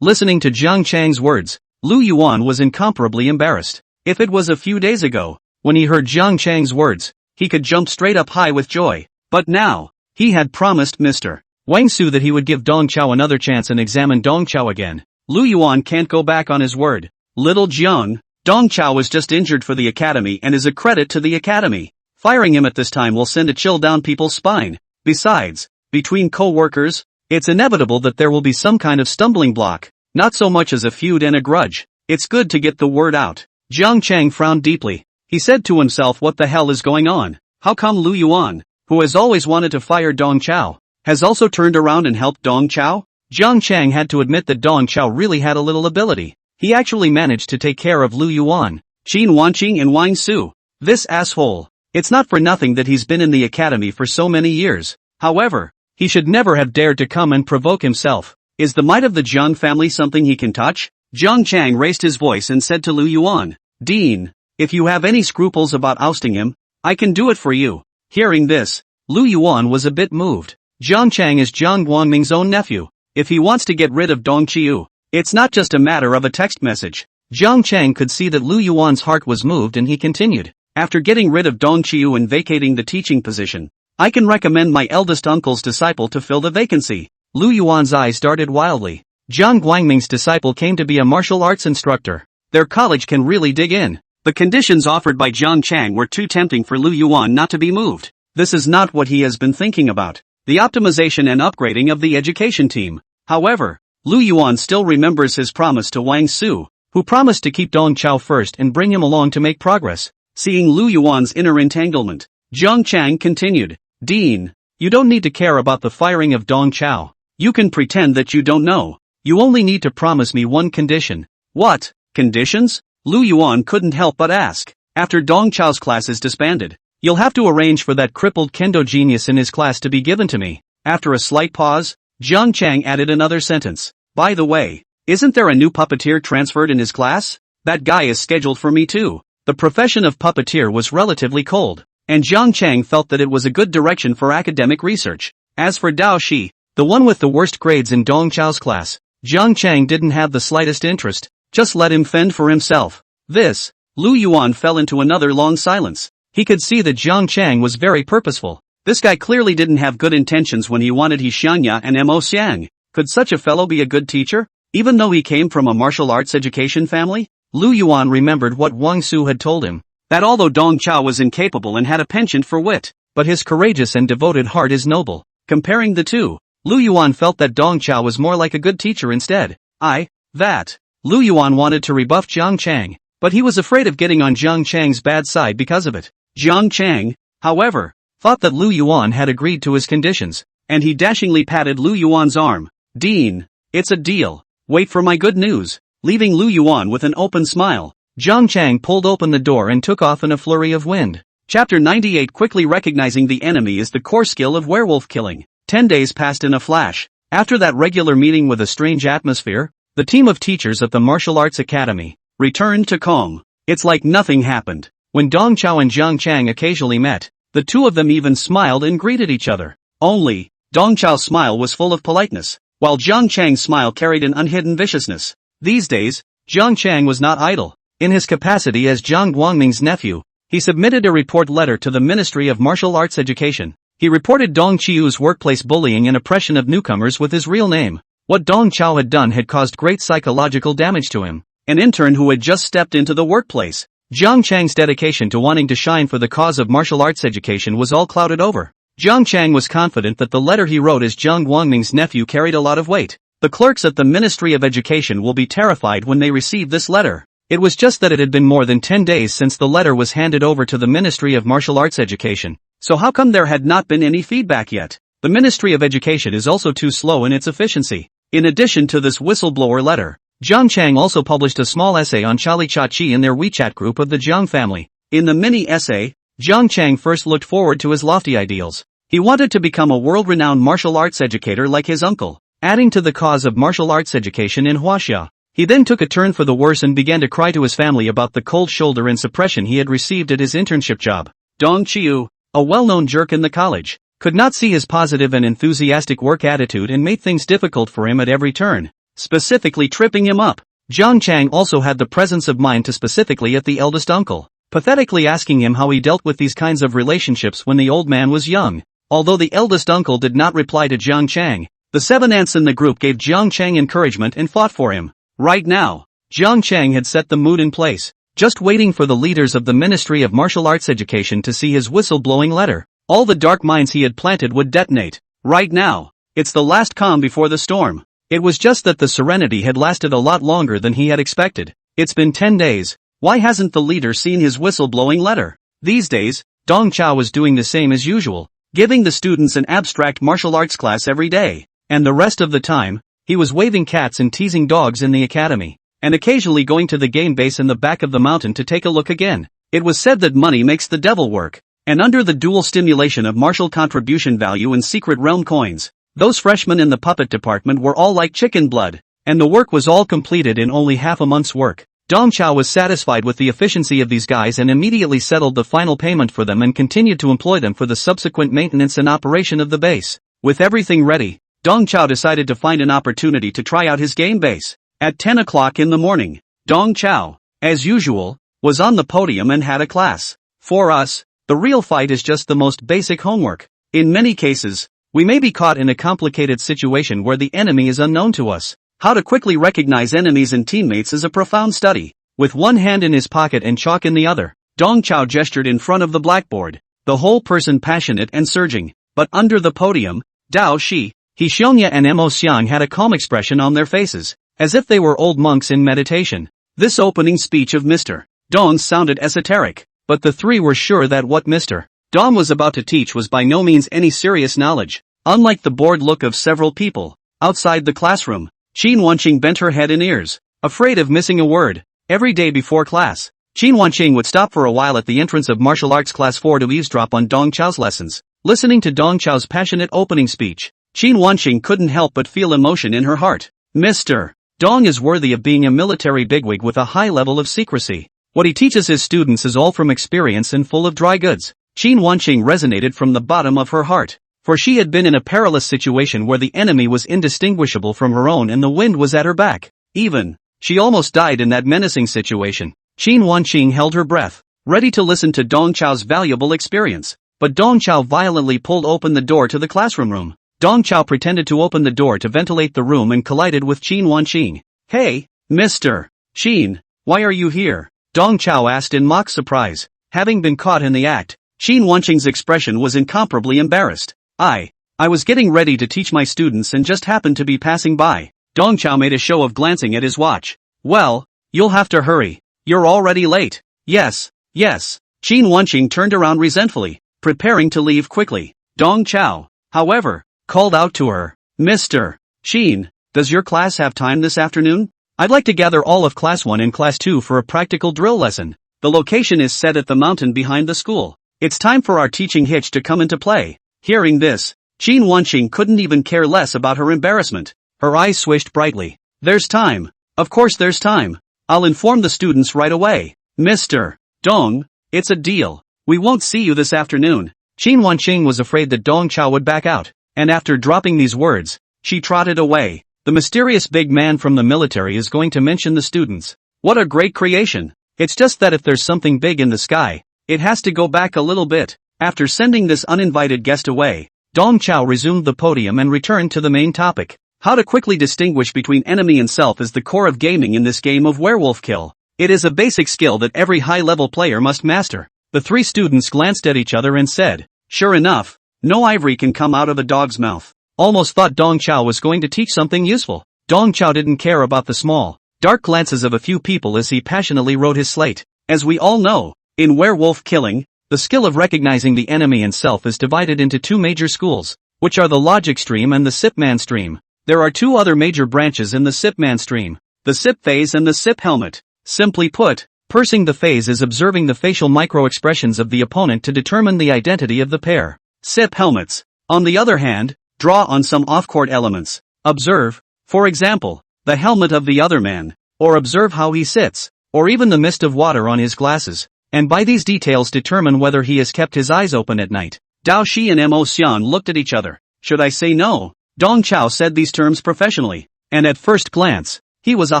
Listening to Jiang Chang's words, Lu Yuan was incomparably embarrassed. If it was a few days ago, when he heard Jiang Chang's words, he could jump straight up high with joy. But now, he had promised Mr. Wang Su that he would give Dong Chao another chance and examine Dong Chao again. Lu Yuan can't go back on his word. Little Jiang, Dong Chao was just injured for the academy and is a credit to the academy. Firing him at this time will send a chill down people's spine. Besides, between co-workers, it's inevitable that there will be some kind of stumbling block, not so much as a feud and a grudge. It's good to get the word out. Jiang Chang frowned deeply. He said to himself, what the hell is going on? How come Lu Yuan, who has always wanted to fire Dong Chao, has also turned around and helped Dong Chao? Jiang Chang had to admit that Dong Chao really had a little ability. He actually managed to take care of Lu Yuan, Qin Wanqing and Wang Su. This asshole. It's not for nothing that he's been in the academy for so many years. However, he should never have dared to come and provoke himself. Is the might of the Jiang family something he can touch? Jiang Chang raised his voice and said to Lu Yuan, Dean, if you have any scruples about ousting him, I can do it for you. Hearing this, Lu Yuan was a bit moved. Jiang Chang is Jiang Guangming's own nephew. If he wants to get rid of Dong Qiu, it's not just a matter of a text message. Jiang Chang could see that Lu Yuan's heart was moved and he continued, after getting rid of Dong Qiu and vacating the teaching position, I can recommend my eldest uncle's disciple to fill the vacancy. Lu Yuan's eyes darted wildly. Jiang Guangming's disciple came to be a martial arts instructor. Their college can really dig in. The conditions offered by Jiang Chang were too tempting for Lu Yuan not to be moved. This is not what he has been thinking about. The optimization and upgrading of the education team. However, Lu Yuan still remembers his promise to Wang Su, who promised to keep Dong Chao first and bring him along to make progress. Seeing Lu Yuan's inner entanglement, Jiang Chang continued, Dean, you don't need to care about the firing of Dong Chao. You can pretend that you don't know. You only need to promise me one condition. What? Conditions? Lu Yuan couldn't help but ask. After Dong Chao's class is disbanded, you'll have to arrange for that crippled kendo genius in his class to be given to me. After a slight pause, Jiang Chang added another sentence. By the way, isn't there a new puppeteer transferred in his class? That guy is scheduled for me too. The profession of puppeteer was relatively cold, and Jiang Chang felt that it was a good direction for academic research. As for Dao Shi, the one with the worst grades in Dong Chao's class, Jiang Chang didn't have the slightest interest. Just let him fend for himself. Lu Yuan fell into another long silence. He could see that Jiang Chang was very purposeful. This guy clearly didn't have good intentions when he wanted He Xiangya and Mo Xiang. Could such a fellow be a good teacher, even though he came from a martial arts education family? Lu Yuan remembered what Wang Su had told him, that although Dong Chao was incapable and had a penchant for wit, but his courageous and devoted heart is noble. Comparing the two, Lu Yuan felt that Dong Chao was more like a good teacher instead. Lu Yuan wanted to rebuff Jiang Chang, but he was afraid of getting on Jiang Chang's bad side because of it. Jiang Chang, however, thought that Lu Yuan had agreed to his conditions, and he dashingly patted Lu Yuan's arm. Dean, it's a deal. Wait for my good news. Leaving Lu Yuan with an open smile, Jiang Chang pulled open the door and took off in a flurry of wind. Chapter 98. Quickly recognizing the enemy is the core skill of werewolf killing. 10 days passed in a flash. After that regular meeting with a strange atmosphere, the team of teachers at the Martial Arts Academy returned to calm. It's like nothing happened. When Dong Chao and Jiang Chang occasionally met, the two of them even smiled and greeted each other. Only, Dong Chao's smile was full of politeness, while Jiang Chang's smile carried an unhidden viciousness. These days, Jiang Chang was not idle. In his capacity as Jiang Guangming's nephew, he submitted a report letter to the Ministry of Martial Arts Education. He reported Dong Qiu's workplace bullying and oppression of newcomers with his real name. What Dong Chao had done had caused great psychological damage to him, an intern who had just stepped into the workplace. Jiang Chang's dedication to wanting to shine for the cause of martial arts education was all clouded over. Jiang Chang was confident that the letter he wrote as Jiang Guangming's nephew carried a lot of weight. The clerks at the Ministry of Education will be terrified when they receive this letter. It was just that it had been more than 10 days since the letter was handed over to the Ministry of Martial Arts Education, so how come there had not been any feedback yet? The Ministry of Education is also too slow in its efficiency. In addition to this whistleblower letter, Jiang Chang also published a small essay on Charlie Chachi in their WeChat group of the Jiang family. In the mini-essay, Jiang Chang first looked forward to his lofty ideals. He wanted to become a world-renowned martial arts educator like his uncle, adding to the cause of martial arts education in Huaxia. He then took a turn for the worse and began to cry to his family about the cold shoulder and suppression he had received at his internship job. Dong Chiu, a well-known jerk in the college, could not see his positive and enthusiastic work attitude and made things difficult for him at every turn, specifically tripping him up. Jiang Chang also had the presence of mind to specifically at the eldest uncle, pathetically asking him how he dealt with these kinds of relationships when the old man was young. Although the eldest uncle did not reply to Jiang Chang, the 7 aunts in the group gave Jiang Chang encouragement and fought for him. Right now, Jiang Chang had set the mood in place, just waiting for the leaders of the Ministry of Martial Arts Education to see his whistleblowing letter. All the dark mines he had planted would detonate. Right now, it's the last calm before the storm. It was just that the serenity had lasted a lot longer than he had expected. It's been 10 days, why hasn't the leader seen his whistleblowing letter? These days, Dong Chao was doing the same as usual, giving the students an abstract martial arts class every day, and the rest of the time, he was waving cats and teasing dogs in the academy, and occasionally going to the game base in the back of the mountain to take a look again. It was said that money makes the devil work, and under the dual stimulation of martial contribution value and secret realm coins, those freshmen in the puppet department were all like chicken blood, and the work was all completed in only half a month's work. Dong Chao was satisfied with the efficiency of these guys and immediately settled the final payment for them and continued to employ them for the subsequent maintenance and operation of the base. With everything ready, Dong Chao decided to find an opportunity to try out his game base. At 10 o'clock in the morning, Dong Chao, as usual, was on the podium and had a class. For us, the real fight is just the most basic homework. In many cases, we may be caught in a complicated situation where the enemy is unknown to us. How to quickly recognize enemies and teammates is a profound study. With one hand in his pocket and chalk in the other, Dong Chao gestured in front of the blackboard, the whole person passionate and surging. But under the podium, Dao Shi, He Xiongya and Mo Xiang had a calm expression on their faces, as if they were old monks in meditation. This opening speech of Mr. Dong sounded esoteric, but the three were sure that what Mr. Dong was about to teach was by no means any serious knowledge. Unlike the bored look of several people outside the classroom, Qin Wanqing bent her head in ears, afraid of missing a word. Every day before class, Qin Wanqing would stop for a while at the entrance of martial arts class 4 to eavesdrop on Dong Chao's lessons. Listening to Dong Chao's passionate opening speech, Qin Wanqing couldn't help but feel emotion in her heart. Mr. Dong is worthy of being a military bigwig with a high level of secrecy. What he teaches his students is all from experience and full of dry goods. Qin Wanqing resonated from the bottom of her heart, for she had been in a perilous situation where the enemy was indistinguishable from her own and the wind was at her back. She almost died in that menacing situation. Qin Wanqing held her breath, ready to listen to Dong Chao's valuable experience. But Dong Chao violently pulled open the door to the classroom room. Dong Chao pretended to open the door to ventilate the room and collided with Qin Wanqing. "Hey, Mr. Qin, why are you here?" Dong Chao asked in mock surprise. Having been caught in the act, Qin Wanqing's expression was incomparably embarrassed. I was getting ready to teach my students and just happened to be passing by." Dong Chao made a show of glancing at his watch. "Well, you'll have to hurry. You're already late." Yes. Qin Wanqing turned around resentfully, preparing to leave quickly. Dong Chao, however, called out to her, "Mr. Qin, does your class have time this afternoon? I'd like to gather all of Class 1 and Class 2 for a practical drill lesson. The location is set at the mountain behind the school. It's time for our teaching hitch to come into play." Hearing this, Qin Wanqing couldn't even care less about her embarrassment. Her eyes swished brightly. "There's time. Of course there's time. I'll inform the students right away. Mr. Dong, it's a deal. We won't see you this afternoon." Qin Wanqing was afraid that Dong Chao would back out, and after dropping these words, she trotted away. The mysterious big man from the military is going to mention the students. What a great creation. It's just that if there's something big in the sky, it has to go back a little bit. After sending this uninvited guest away, Dong Chao resumed the podium and returned to the main topic. How to quickly distinguish between enemy and self is the core of gaming in this game of werewolf kill. It is a basic skill that every high-level player must master. The three students glanced at each other and said, "Sure enough, no ivory can come out of a dog's mouth." Almost thought Dong Chao was going to teach something useful. Dong Chao didn't care about the small, dark glances of a few people as he passionately wrote his slate. As we all know, in werewolf killing, the skill of recognizing the enemy and self is divided into two major schools. which are the logic stream and the SIPman stream. There are two other major branches in the SIPman stream, the SIP phase and the SIP helmet. Simply put, pursing the phase is observing the facial micro-expressions of the opponent to determine the identity of the pair. SIP helmets, on the other hand, draw on some off-court elements. Observe, for example, the helmet of the other man, or observe how he sits, or even the mist of water on his glasses, and by these details determine whether he has kept his eyes open at night. Dao Shi and Mo Xian looked at each other. Should I say no? Dong Chao said these terms professionally, and at first glance, he was a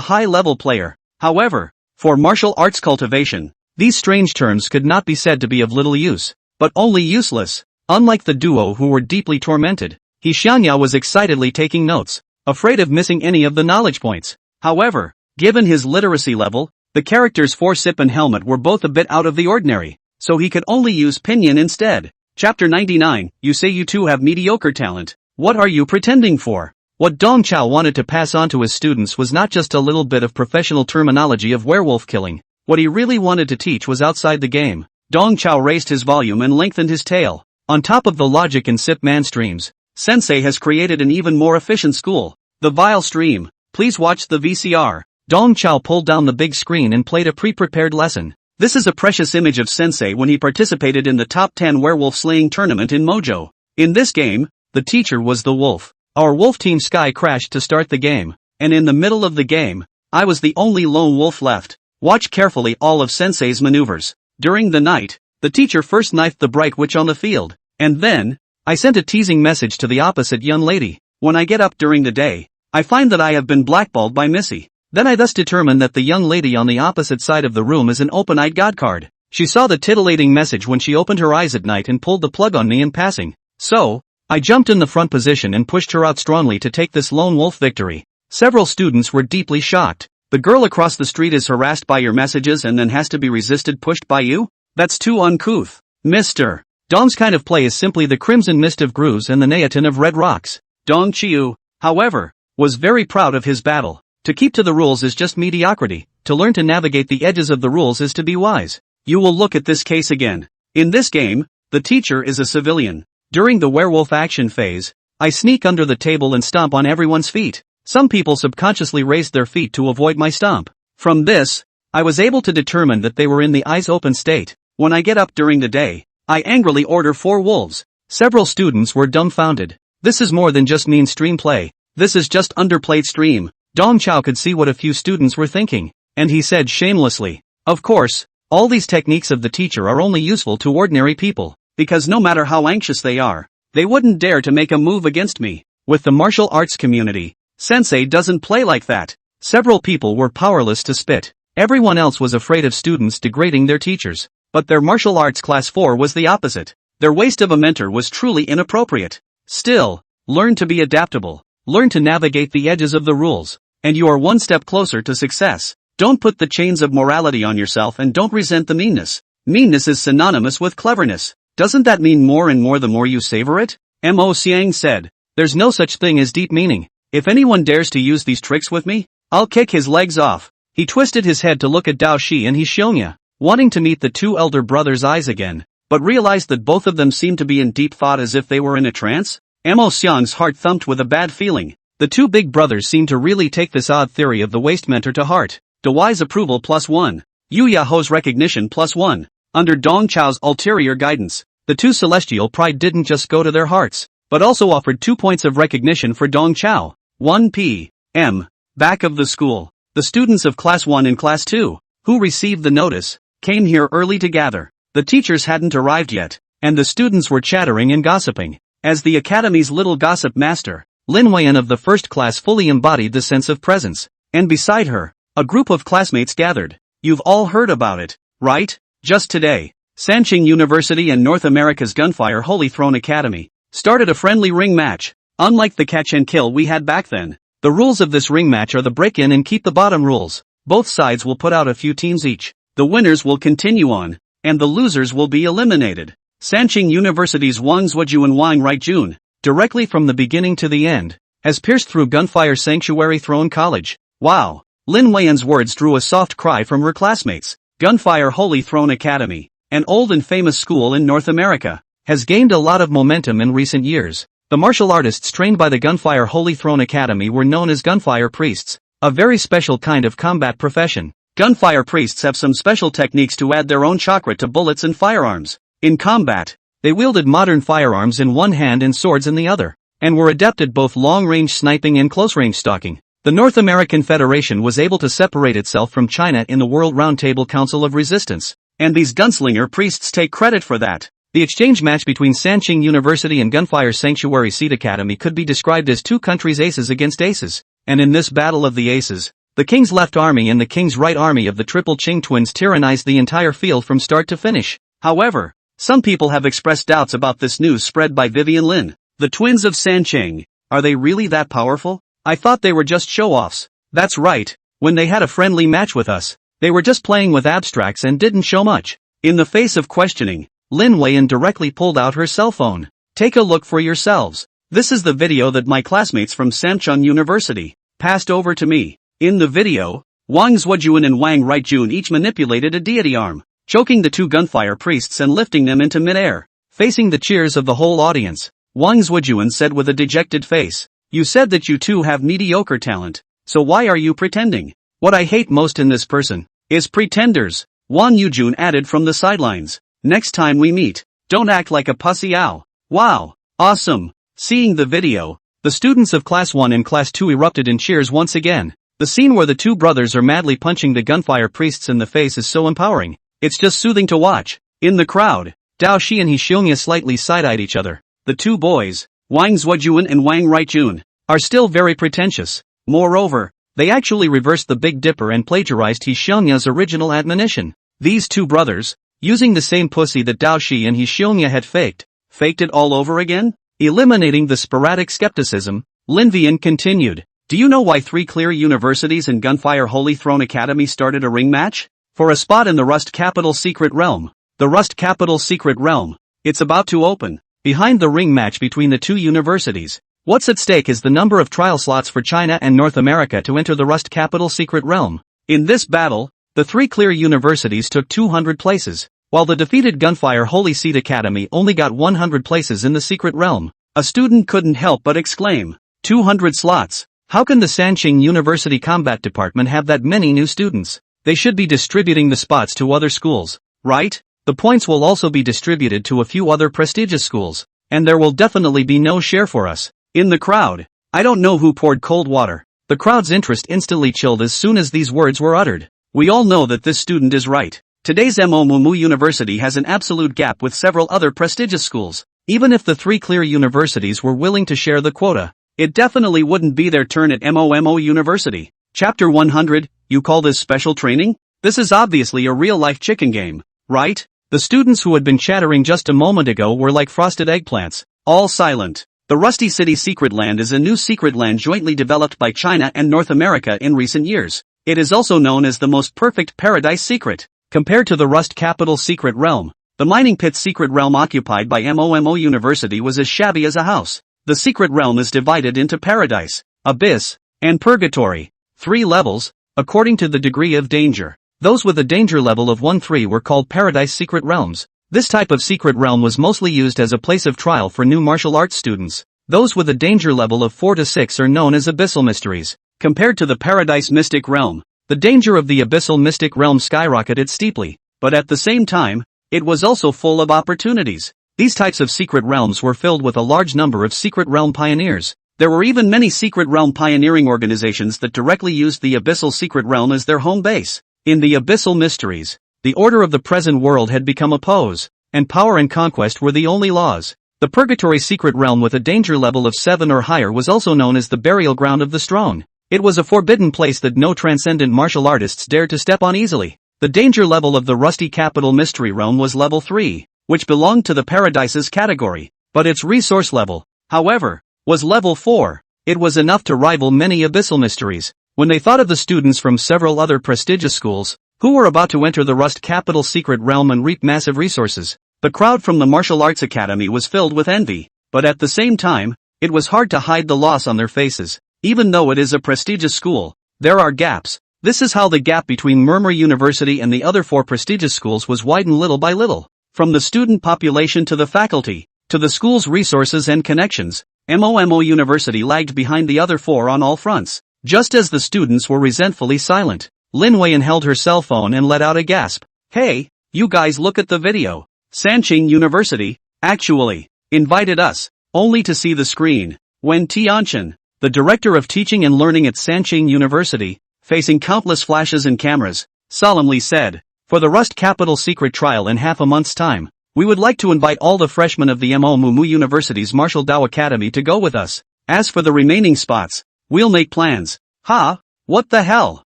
high-level player. However, for martial arts cultivation, these strange terms could not be said to be of little use, but only useless. Unlike the duo who were deeply tormented, He Xianya was excitedly taking notes, afraid of missing any of the knowledge points. However, given his literacy level, the characters for Sip and Helmet were both a bit out of the ordinary, so he could only use Pinyin instead. Chapter 99, You say you two have mediocre talent. What are you pretending for? What Dong Chao wanted to pass on to his students was not just a little bit of professional terminology of werewolf killing. What he really wanted to teach was outside the game. Dong Chao raised his volume and lengthened his tail. On top of the logic and Sip man streams, Sensei has created an even more efficient school. The Vile stream. Please watch the VCR. Dong Chao pulled down the big screen and played a pre-prepared lesson. This is a precious image of Sensei when he participated in the top 10 werewolf slaying tournament in Mojo. In this game, the teacher was the wolf. Our wolf team Sky crashed to start the game, and in the middle of the game, I was the only lone wolf left. Watch carefully all of Sensei's maneuvers. During the night, the teacher first knifed the bright witch on the field, and then, I sent a teasing message to the opposite young lady. When I get up during the day, I find that I have been blackballed by Missy. Then I thus determine that the young lady on the opposite side of the room is an open-eyed godcard. She saw the titillating message when she opened her eyes at night and pulled the plug on me in passing. So, I jumped in the front position and pushed her out strongly to take this lone wolf victory. Several students were deeply shocked. The girl across the street is harassed by your messages and then has to be resisted pushed by you? That's too uncouth. Mr. Dong's kind of play is simply the crimson mist of grooves and the Naotin of red rocks. Dong Chiu, however, was very proud of his battle. To keep to the rules is just mediocrity. To learn to navigate the edges of the rules is to be wise. You will look at this case again. In this game, the teacher is a civilian. During the werewolf action phase, I sneak under the table and stomp on everyone's feet. Some people subconsciously raised their feet to avoid my stomp. From this, I was able to determine that they were in the eyes open state. When I get up during the day, I angrily order 4 wolves. Several students were dumbfounded. This is more than just mean stream play. This is just underplayed stream. Dong Chao could see what a few students were thinking, and he said shamelessly, of course, all these techniques of the teacher are only useful to ordinary people, because no matter how anxious they are, they wouldn't dare to make a move against me. With the martial arts community, Sensei doesn't play like that. Several people were powerless to spit. Everyone else was afraid of students degrading their teachers, but their martial arts class 4 was the opposite. Their waste of a mentor was truly inappropriate. Still, learn to be adaptable, learn to navigate the edges of the rules, and you are one step closer to success. Don't put the chains of morality on yourself and don't resent the meanness. Meanness is synonymous with cleverness. Doesn't that mean more and more the more you savor it? Mo Xiang said, there's no such thing as deep meaning. If anyone dares to use these tricks with me, I'll kick his legs off. He twisted his head to look at Dao Shi and He Xiongya, wanting to meet the 2 elder brothers' eyes again, but realized that both of them seemed to be in deep thought as if they were in a trance. Mo Xiang's heart thumped with a bad feeling. The 2 big brothers seemed to really take this odd theory of the waste mentor to heart. Dawai's approval +1. Yu Yaho's recognition +1. Under Dong Chao's ulterior guidance, the 2 celestial pride didn't just go to their hearts, but also offered 2 points of recognition for Dong Chao. 1 p.m. Back of the school. The students of Class 1 and Class 2, who received the notice, came here early to gather. The teachers hadn't arrived yet, and the students were chattering and gossiping. As the academy's little gossip master, Lin Weian of the first class fully embodied the sense of presence, and beside her, a group of classmates gathered. You've all heard about it, right? Just today, Sanqing University and North America's Gunfire Holy Throne Academy started a friendly ring match. Unlike the catch and kill we had back then, the rules of this ring match are the break-in and keep the bottom rules. Both sides will put out a few teams each. The winners will continue on, and the losers will be eliminated. Sanqing University's Wang Zuoju and Wang Raijun, directly from the beginning to the end, has pierced through Gunfire Sanctuary Throne College. Wow! Lin Weian's words drew a soft cry from her classmates. Gunfire Holy Throne Academy, an old and famous school in North America, has gained a lot of momentum in recent years. The martial artists trained by the Gunfire Holy Throne Academy were known as gunfire priests, a very special kind of combat profession. Gunfire priests have some special techniques to add their own chakra to bullets and firearms. In combat, they wielded modern firearms in one hand and swords in the other, and were adept at both long-range sniping and close-range stalking. The North American Federation was able to separate itself from China in the World Roundtable Council of Resistance, and these gunslinger priests take credit for that. The exchange match between Sanqing University and Gunfire Sanctuary Seed Academy could be described as two countries' aces against aces, and in this battle of the aces, the King's Left Army and the King's Right Army of the Triple Qing twins tyrannized the entire field from start to finish. However, some people have expressed doubts about this news spread by Vivian Lin. The twins of Sanqing, are they really that powerful? I thought they were just show-offs. That's right, when they had a friendly match with us, they were just playing with abstracts and didn't show much. In the face of questioning, Lin Weiyan directly pulled out her cell phone. Take a look for yourselves. This is the video that my classmates from Sanchun University passed over to me. In the video, Wang Zhuojun and Wang Rightjun each manipulated a deity arm, choking the two gunfire priests and lifting them into midair. Facing the cheers of the whole audience, Wang Zhuojun said with a dejected face, "You said that you two have mediocre talent, so why are you pretending? What I hate most in this person is pretenders." Wang Yujun added from the sidelines, "Next time we meet, don't act like a pussy owl." Wow, awesome. Seeing the video, the students of Class 1 and Class 2 erupted in cheers once again. The scene where the two brothers are madly punching the gunfire priests in the face is so empowering. It's just soothing to watch. In the crowd, Dao Shi and Hishionga slightly side-eyed each other. The two boys, Wang Zhuojun and Wang Rightjun, are still very pretentious. Moreover, they actually reversed the Big Dipper and plagiarized Hishionga's original admonition. These two brothers, using the same pussy that Dao Shi and Hishionga had faked it all over again? Eliminating the sporadic skepticism, Lin Weiyan continued. Do you know why 3 clear universities and Gunfire Holy Throne Academy started a ring match? For a spot in the Rust Capital Secret Realm. The Rust Capital Secret Realm. It's about to open. Behind the ring match between the two universities, what's at stake is the number of trial slots for China and North America to enter the Rust Capital Secret Realm. In this battle, the 3 clear universities took 200 places, while the defeated Gunfire Holy Seed Academy only got 100 places in the Secret Realm. A student couldn't help but exclaim, 200 slots. How can the Sanqing University Combat Department have that many new students? They should be distributing the spots to other schools, right? The points will also be distributed to a few other prestigious schools, and there will definitely be no share for us. In the crowd, I don't know who poured cold water. The crowd's interest instantly chilled as soon as these words were uttered. We all know that this student is right. Today's Mumu University has an absolute gap with several other prestigious schools. Even if the 3 clear universities were willing to share the quota, it definitely wouldn't be their turn at Mumu University. Chapter 100, you call this special training? This is obviously a real-life chicken game, right? The students who had been chattering just a moment ago were like frosted eggplants, all silent. The Rusty City Secret Land is a new secret land jointly developed by China and North America in recent years. It is also known as the most perfect paradise secret. Compared to the Rust Capital Secret Realm, the Mining Pit Secret Realm occupied by Mumu University was as shabby as a house. The Secret Realm is divided into Paradise, Abyss, and Purgatory. 3 levels, according to the degree of danger. Those with a danger level of 1-3 were called Paradise Secret Realms. This type of secret realm was mostly used as a place of trial for new martial arts students. Those with a danger level of 4-6 are known as Abyssal Mysteries. Compared to the Paradise Mystic Realm, the danger of the Abyssal Mystic Realm skyrocketed steeply, but at the same time, it was also full of opportunities. These types of secret realms were filled with a large number of secret realm pioneers. There were even many secret realm pioneering organizations that directly used the Abyssal Secret Realm as their home base. In the Abyssal Mysteries, the order of the present world had become a pose, and power and conquest were the only laws. The Purgatory Secret Realm with a danger level of 7 or higher was also known as the burial ground of the strong. It was a forbidden place that no transcendent martial artists dared to step on easily. The danger level of the Rusty Capital Mystery Realm was level 3, which belonged to the Paradises category, but its resource level, however, was level 4. It was enough to rival many Abyssal Mysteries. When they thought of the students from several other prestigious schools, who were about to enter the Rust Capital Secret Realm and reap massive resources, the crowd from the Martial Arts Academy was filled with envy, but at the same time, it was hard to hide the loss on their faces. Even though it is a prestigious school, there are gaps. This is how the gap between Murmur University and the other 4 prestigious schools was widened little by little. From the student population to the faculty, to the school's resources and connections, MOMO University lagged behind the other four on all fronts. Just as the students were resentfully silent, Lin Weian held her cell phone and let out a gasp. Hey, you guys, look at the video. Sanqing University, actually, invited us, only to see the screen. When Tianchen, the director of teaching and learning at Sanqing University, facing countless flashes and cameras, solemnly said, for the Rust Capital secret trial in half a month's time, we would like to invite all the freshmen of the MOMO University's Martial Dao Academy to go with us. As for the remaining spots, we'll make plans. Ha! What the hell?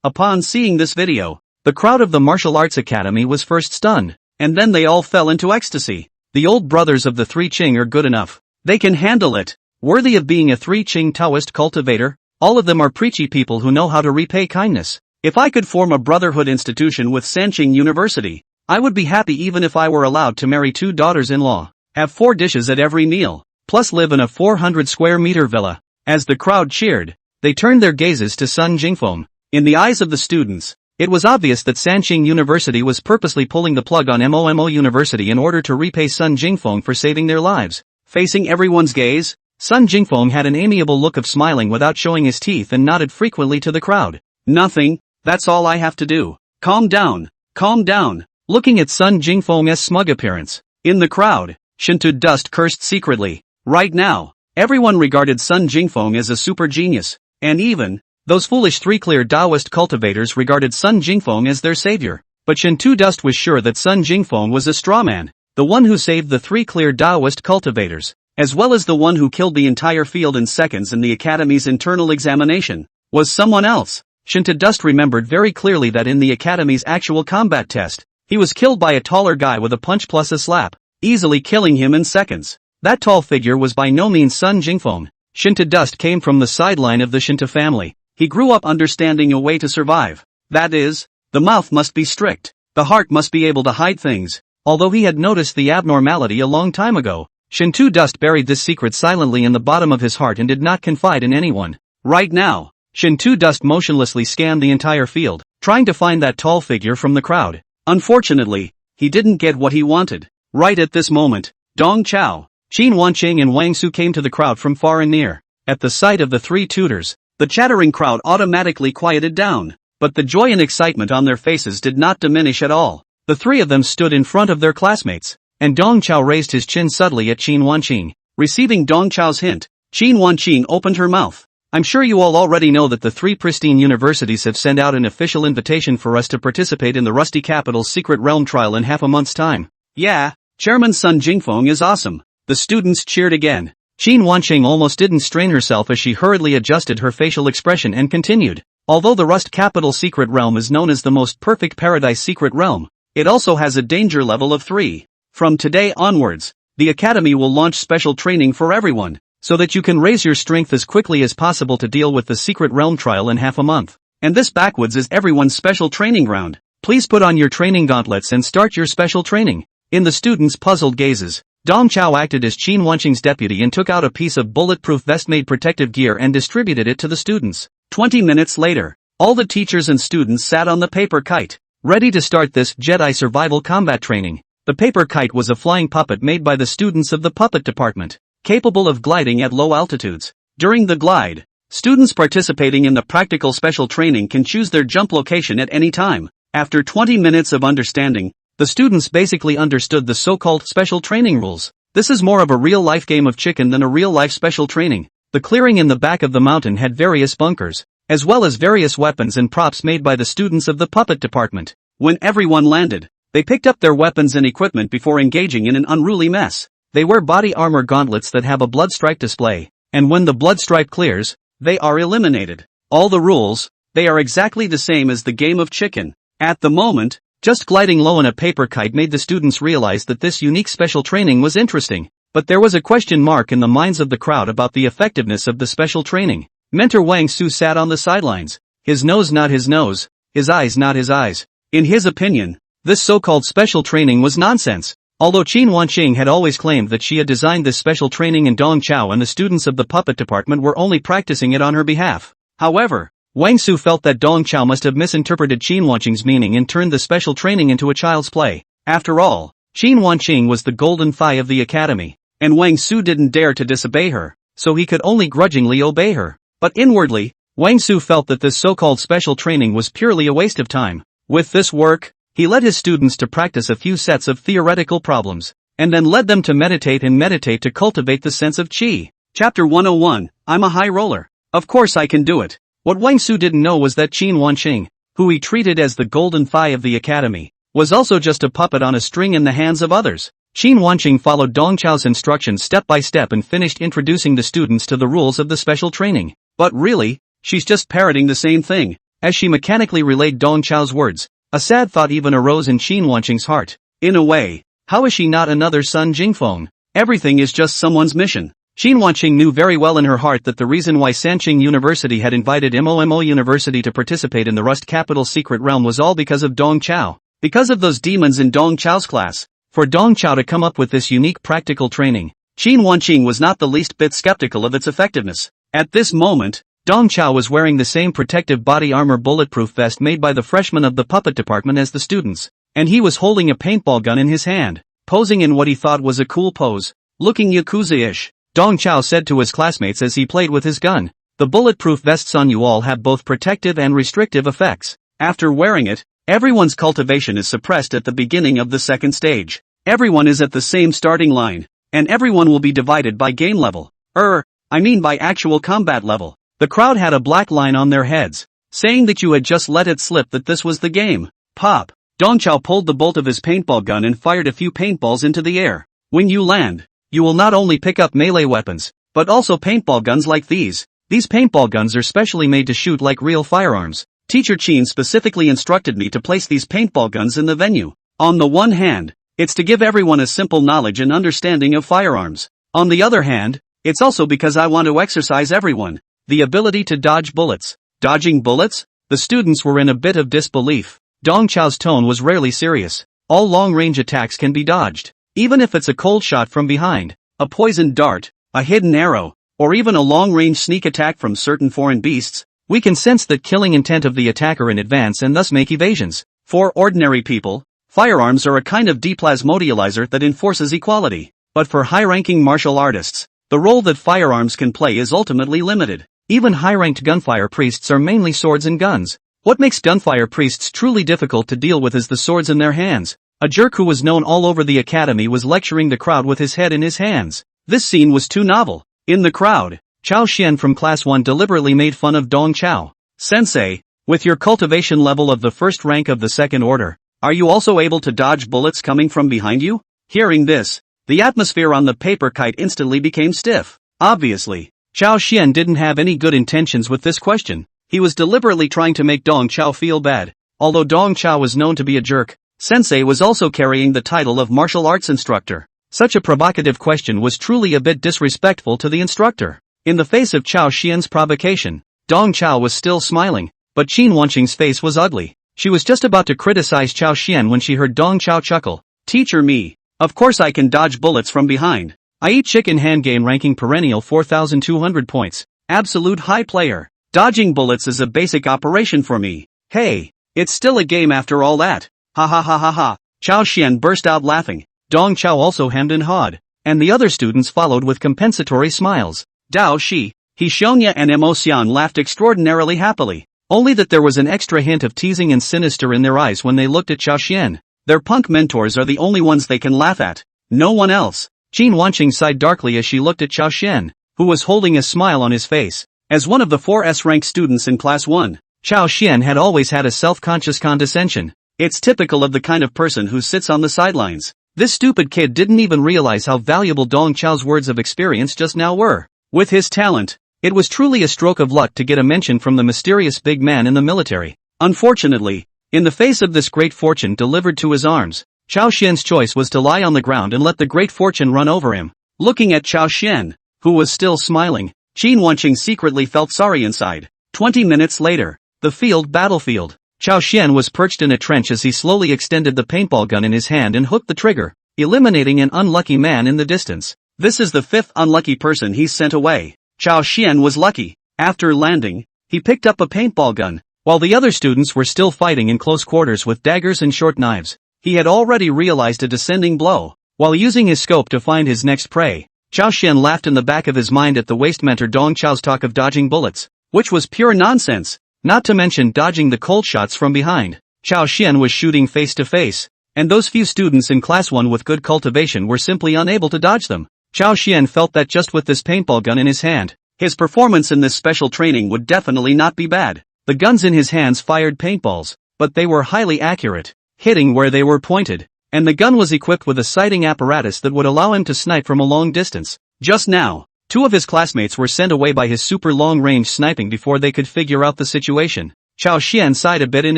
Upon seeing this video, the crowd of the Martial Arts Academy was first stunned, and then they all fell into ecstasy. The old brothers of the Three Qing are good enough. They can handle it. Worthy of being a Three Qing Taoist cultivator, all of them are preachy people who know how to repay kindness. If I could form a brotherhood institution with Sanqing University, I would be happy even if I were allowed to marry 2 daughters-in-law, have 4 dishes at every meal, plus live in a 400 square meter villa. As the crowd cheered, they turned their gazes to Sun Jingfeng. In the eyes of the students, it was obvious that Sanqing University was purposely pulling the plug on MOMO University in order to repay Sun Jingfeng for saving their lives. Facing everyone's gaze, Sun Jingfeng had an amiable look of smiling without showing his teeth and nodded frequently to the crowd. Nothing, that's all I have to do. Calm down, calm down. Looking at Sun Jingfeng's smug appearance, in the crowd, Shintu Dust cursed secretly. Right now, everyone regarded Sun Jingfeng as a super genius, and even, those foolish 3 clear Taoist cultivators regarded Sun Jingfeng as their savior. But Shintu Dust was sure that Sun Jingfeng was a strawman, the one who saved the 3 clear Taoist cultivators, as well as the one who killed the entire field in seconds in the Academy's internal examination, was someone else. Shintu Dust remembered very clearly that in the Academy's actual combat test, he was killed by a taller guy with a punch plus a slap, easily killing him in seconds. That tall figure was by no means Sun Jingfeng. Shintu Dust came from the sideline of the Shintu family. He grew up understanding a way to survive. That is, the mouth must be strict, the heart must be able to hide things. Although he had noticed the abnormality a long time ago, Shintu Dust buried this secret silently in the bottom of his heart and did not confide in anyone. Right now, Shintu Dust motionlessly scanned the entire field, trying to find that tall figure from the crowd. Unfortunately, he didn't get what he wanted. Right at this moment, Dong Chao, Qin Wanqing and Wang Su came to the crowd from far and near. At the sight of the 3 tutors, the chattering crowd automatically quieted down, but the joy and excitement on their faces did not diminish at all. The 3 of them stood in front of their classmates, and Dong Chao raised his chin subtly at Qin Wanqing. Receiving Dong Chao's hint, Qin Wanqing opened her mouth. I'm sure you all already know that the 3 pristine universities have sent out an official invitation for us to participate in the Rusty Capital's secret realm trial in half a month's time. Yeah, Chairman Sun Jingfeng is awesome. The students cheered again. Qin Wanqing almost didn't strain herself as she hurriedly adjusted her facial expression and continued. Although the Rust Capital secret realm is known as the most perfect paradise secret realm, it also has a danger level of 3. From today onwards, the Academy will launch special training for everyone, so that you can raise your strength as quickly as possible to deal with the secret realm trial in half a month. And this backwoods is everyone's special training ground. Please put on your training gauntlets and start your special training. In the students' puzzled gazes, Dong Chao acted as Qin Wanqing's deputy and took out a piece of bulletproof vest-made protective gear and distributed it to the students. 20 minutes later, all the teachers and students sat on the paper kite, ready to start this Jedi survival combat training. The paper kite was a flying puppet made by the students of the puppet department, capable of gliding at low altitudes. During the glide, students participating in the practical special training can choose their jump location at any time. After 20 minutes of understanding, the students basically understood the so-called special training rules. This is more of a real-life game of chicken than a real-life special training. The clearing in the back of the mountain had various bunkers, as well as various weapons and props made by the students of the puppet department. When everyone landed, they picked up their weapons and equipment before engaging in an unruly mess. They wear body armor gauntlets that have a blood stripe display, and when the blood stripe clears, they are eliminated. All the rules, they are exactly the same as the game of chicken. At the moment, just gliding low in a paper kite made the students realize that this unique special training was interesting, but there was a question mark in the minds of the crowd about the effectiveness of the special training. Mentor Wang Su sat on the sidelines, his nose not his nose, his eyes not his eyes. In his opinion, this so-called special training was nonsense. Although Qin Wanqing had always claimed that she had designed this special training and Dong Chao and the students of the puppet department were only practicing it on her behalf. However, Wang Su felt that Dong Chao must have misinterpreted Qin Wanqing's meaning and turned the special training into a child's play. After all, Qin Wanqing was the golden thigh of the academy, and Wang Su didn't dare to disobey her. so he could only grudgingly obey her. But inwardly, Wang Su felt that this so-called special training was purely a waste of time. With this work, he led his students to practice a few sets of theoretical problems, and then led them to meditate to cultivate the sense of qi. Chapter 101, I'm a high roller. Of course I can do it. What Wang Su didn't know was that Qin Wanqing, who he treated as the golden thigh of the academy, was also just a puppet on a string in the hands of others. Qin Wanqing followed Dong Chao's instructions step by step and finished introducing the students to the rules of the special training. But really, she's just parroting the same thing. As she mechanically relayed Dong Chao's words, a sad thought even arose in Qin Wanqing's heart. In a way, how is she not another Sun Jingfeng? Everything is just someone's mission. Qin Wanqing knew very well in her heart that the reason why Sanqing University had invited MOMO University to participate in the Rust Capital's secret realm was all because of Dong Chao. Because of those demons in Dong Chao's class. For Dong Chao to come up with this unique practical training, Qin Wanqing was not the least bit skeptical of its effectiveness. At this moment, Dong Chao was wearing the same protective body armor bulletproof vest made by the freshmen of the puppet department as the students, and he was holding a paintball gun in his hand, posing in what he thought was a cool pose, looking Yakuza-ish. Dong Chao said to his classmates as he played with his gun, "The bulletproof vests on you all have both protective and restrictive effects. After wearing it, everyone's cultivation is suppressed at the beginning of the second stage. Everyone is at the same starting line, and everyone will be divided by game level. By actual combat level." The crowd had a black line on their heads, saying that you had just let it slip that this was the game. Pop! Dong Chao pulled the bolt of his paintball gun and fired a few paintballs into the air. When you land, you will not only pick up melee weapons, but also paintball guns like these. These paintball guns are specially made to shoot like real firearms. Teacher Qin specifically instructed me to place these paintball guns in the venue. On the one hand, it's to give everyone a simple knowledge and understanding of firearms. On the other hand, it's also because I want to exercise everyone the ability to dodge bullets. Dodging bullets? The students were in a bit of disbelief. Dong Chao's tone was rarely serious. All long-range attacks can be dodged, even if it's a cold shot from behind, a poisoned dart, a hidden arrow, or even a long-range sneak attack from certain foreign beasts. We can sense the killing intent of the attacker in advance and thus make evasions. For ordinary people, firearms are a kind of deplasmodializer that enforces equality. But for high-ranking martial artists, the role that firearms can play is ultimately limited. Even high-ranked gunfire priests are mainly swords and guns. What makes gunfire priests truly difficult to deal with is the swords in their hands. A jerk who was known all over the academy was lecturing the crowd with his head in his hands. This scene was too novel. In the crowd, Chao Xian from Class 1 deliberately made fun of Dong Chao. "Sensei, with your cultivation level of the first rank of the second order, are you also able to dodge bullets coming from behind you?" Hearing this, the atmosphere on the paper kite instantly became stiff. Obviously, Chao Xian didn't have any good intentions with this question. He was deliberately trying to make Dong Chao feel bad. Although Dong Chao was known to be a jerk, Sensei was also carrying the title of martial arts instructor. Such a provocative question was truly a bit disrespectful to the instructor. In the face of Chao Xian's provocation, Dong Chao was still smiling, but Qin Wanqing's face was ugly. She was just about to criticize Chao Xian when she heard Dong Chao chuckle. "Teacher me. Of course I can dodge bullets from behind. I eat chicken hand game ranking perennial 4,200 points. Absolute high player. Dodging bullets is a basic operation for me. Hey, it's still a game after all that. Ha ha ha ha ha." Chao Xian burst out laughing. Dong Chao also hemmed and hawed, and the other students followed with compensatory smiles. Dao Shi, Hixionia and Mo Xian laughed extraordinarily happily. Only that there was an extra hint of teasing and sinister in their eyes when they looked at Chao Xian. Their punk mentors are the only ones they can laugh at. No one else. Qin Wanqing sighed darkly as she looked at Chao Xian, who was holding a smile on his face. As one of the 4 S-rank students in Class 1, Chao Xian had always had a self-conscious condescension. It's typical of the kind of person who sits on the sidelines. This stupid kid didn't even realize how valuable Dong Chao's words of experience just now were. With his talent, it was truly a stroke of luck to get a mention from the mysterious big man in the military. Unfortunately, in the face of this great fortune delivered to his arms, Chao Xian's choice was to lie on the ground and let the great fortune run over him. Looking at Chao Xian, who was still smiling, Qin Wanqing secretly felt sorry inside. 20 minutes later, the battlefield. Chao Xian was perched in a trench as he slowly extended the paintball gun in his hand and hooked the trigger, eliminating an unlucky man in the distance. This is the 5th unlucky person he's sent away. Chao Xian was lucky. After landing, he picked up a paintball gun. While the other students were still fighting in close quarters with daggers and short knives, he had already realized a descending blow. While using his scope to find his next prey, Chao Xian laughed in the back of his mind at the waste mentor Dong Chao's talk of dodging bullets, which was pure nonsense, not to mention dodging the cold shots from behind. Chao Xian was shooting face to face, and those few students in class 1 with good cultivation were simply unable to dodge them. Chao Xian felt that just with this paintball gun in his hand, his performance in this special training would definitely not be bad. The guns in his hands fired paintballs, but they were highly accurate, hitting where they were pointed, and the gun was equipped with a sighting apparatus that would allow him to snipe from a long distance. Just now, 2 of his classmates were sent away by his super long-range sniping before they could figure out the situation. Chao Xian sighed a bit in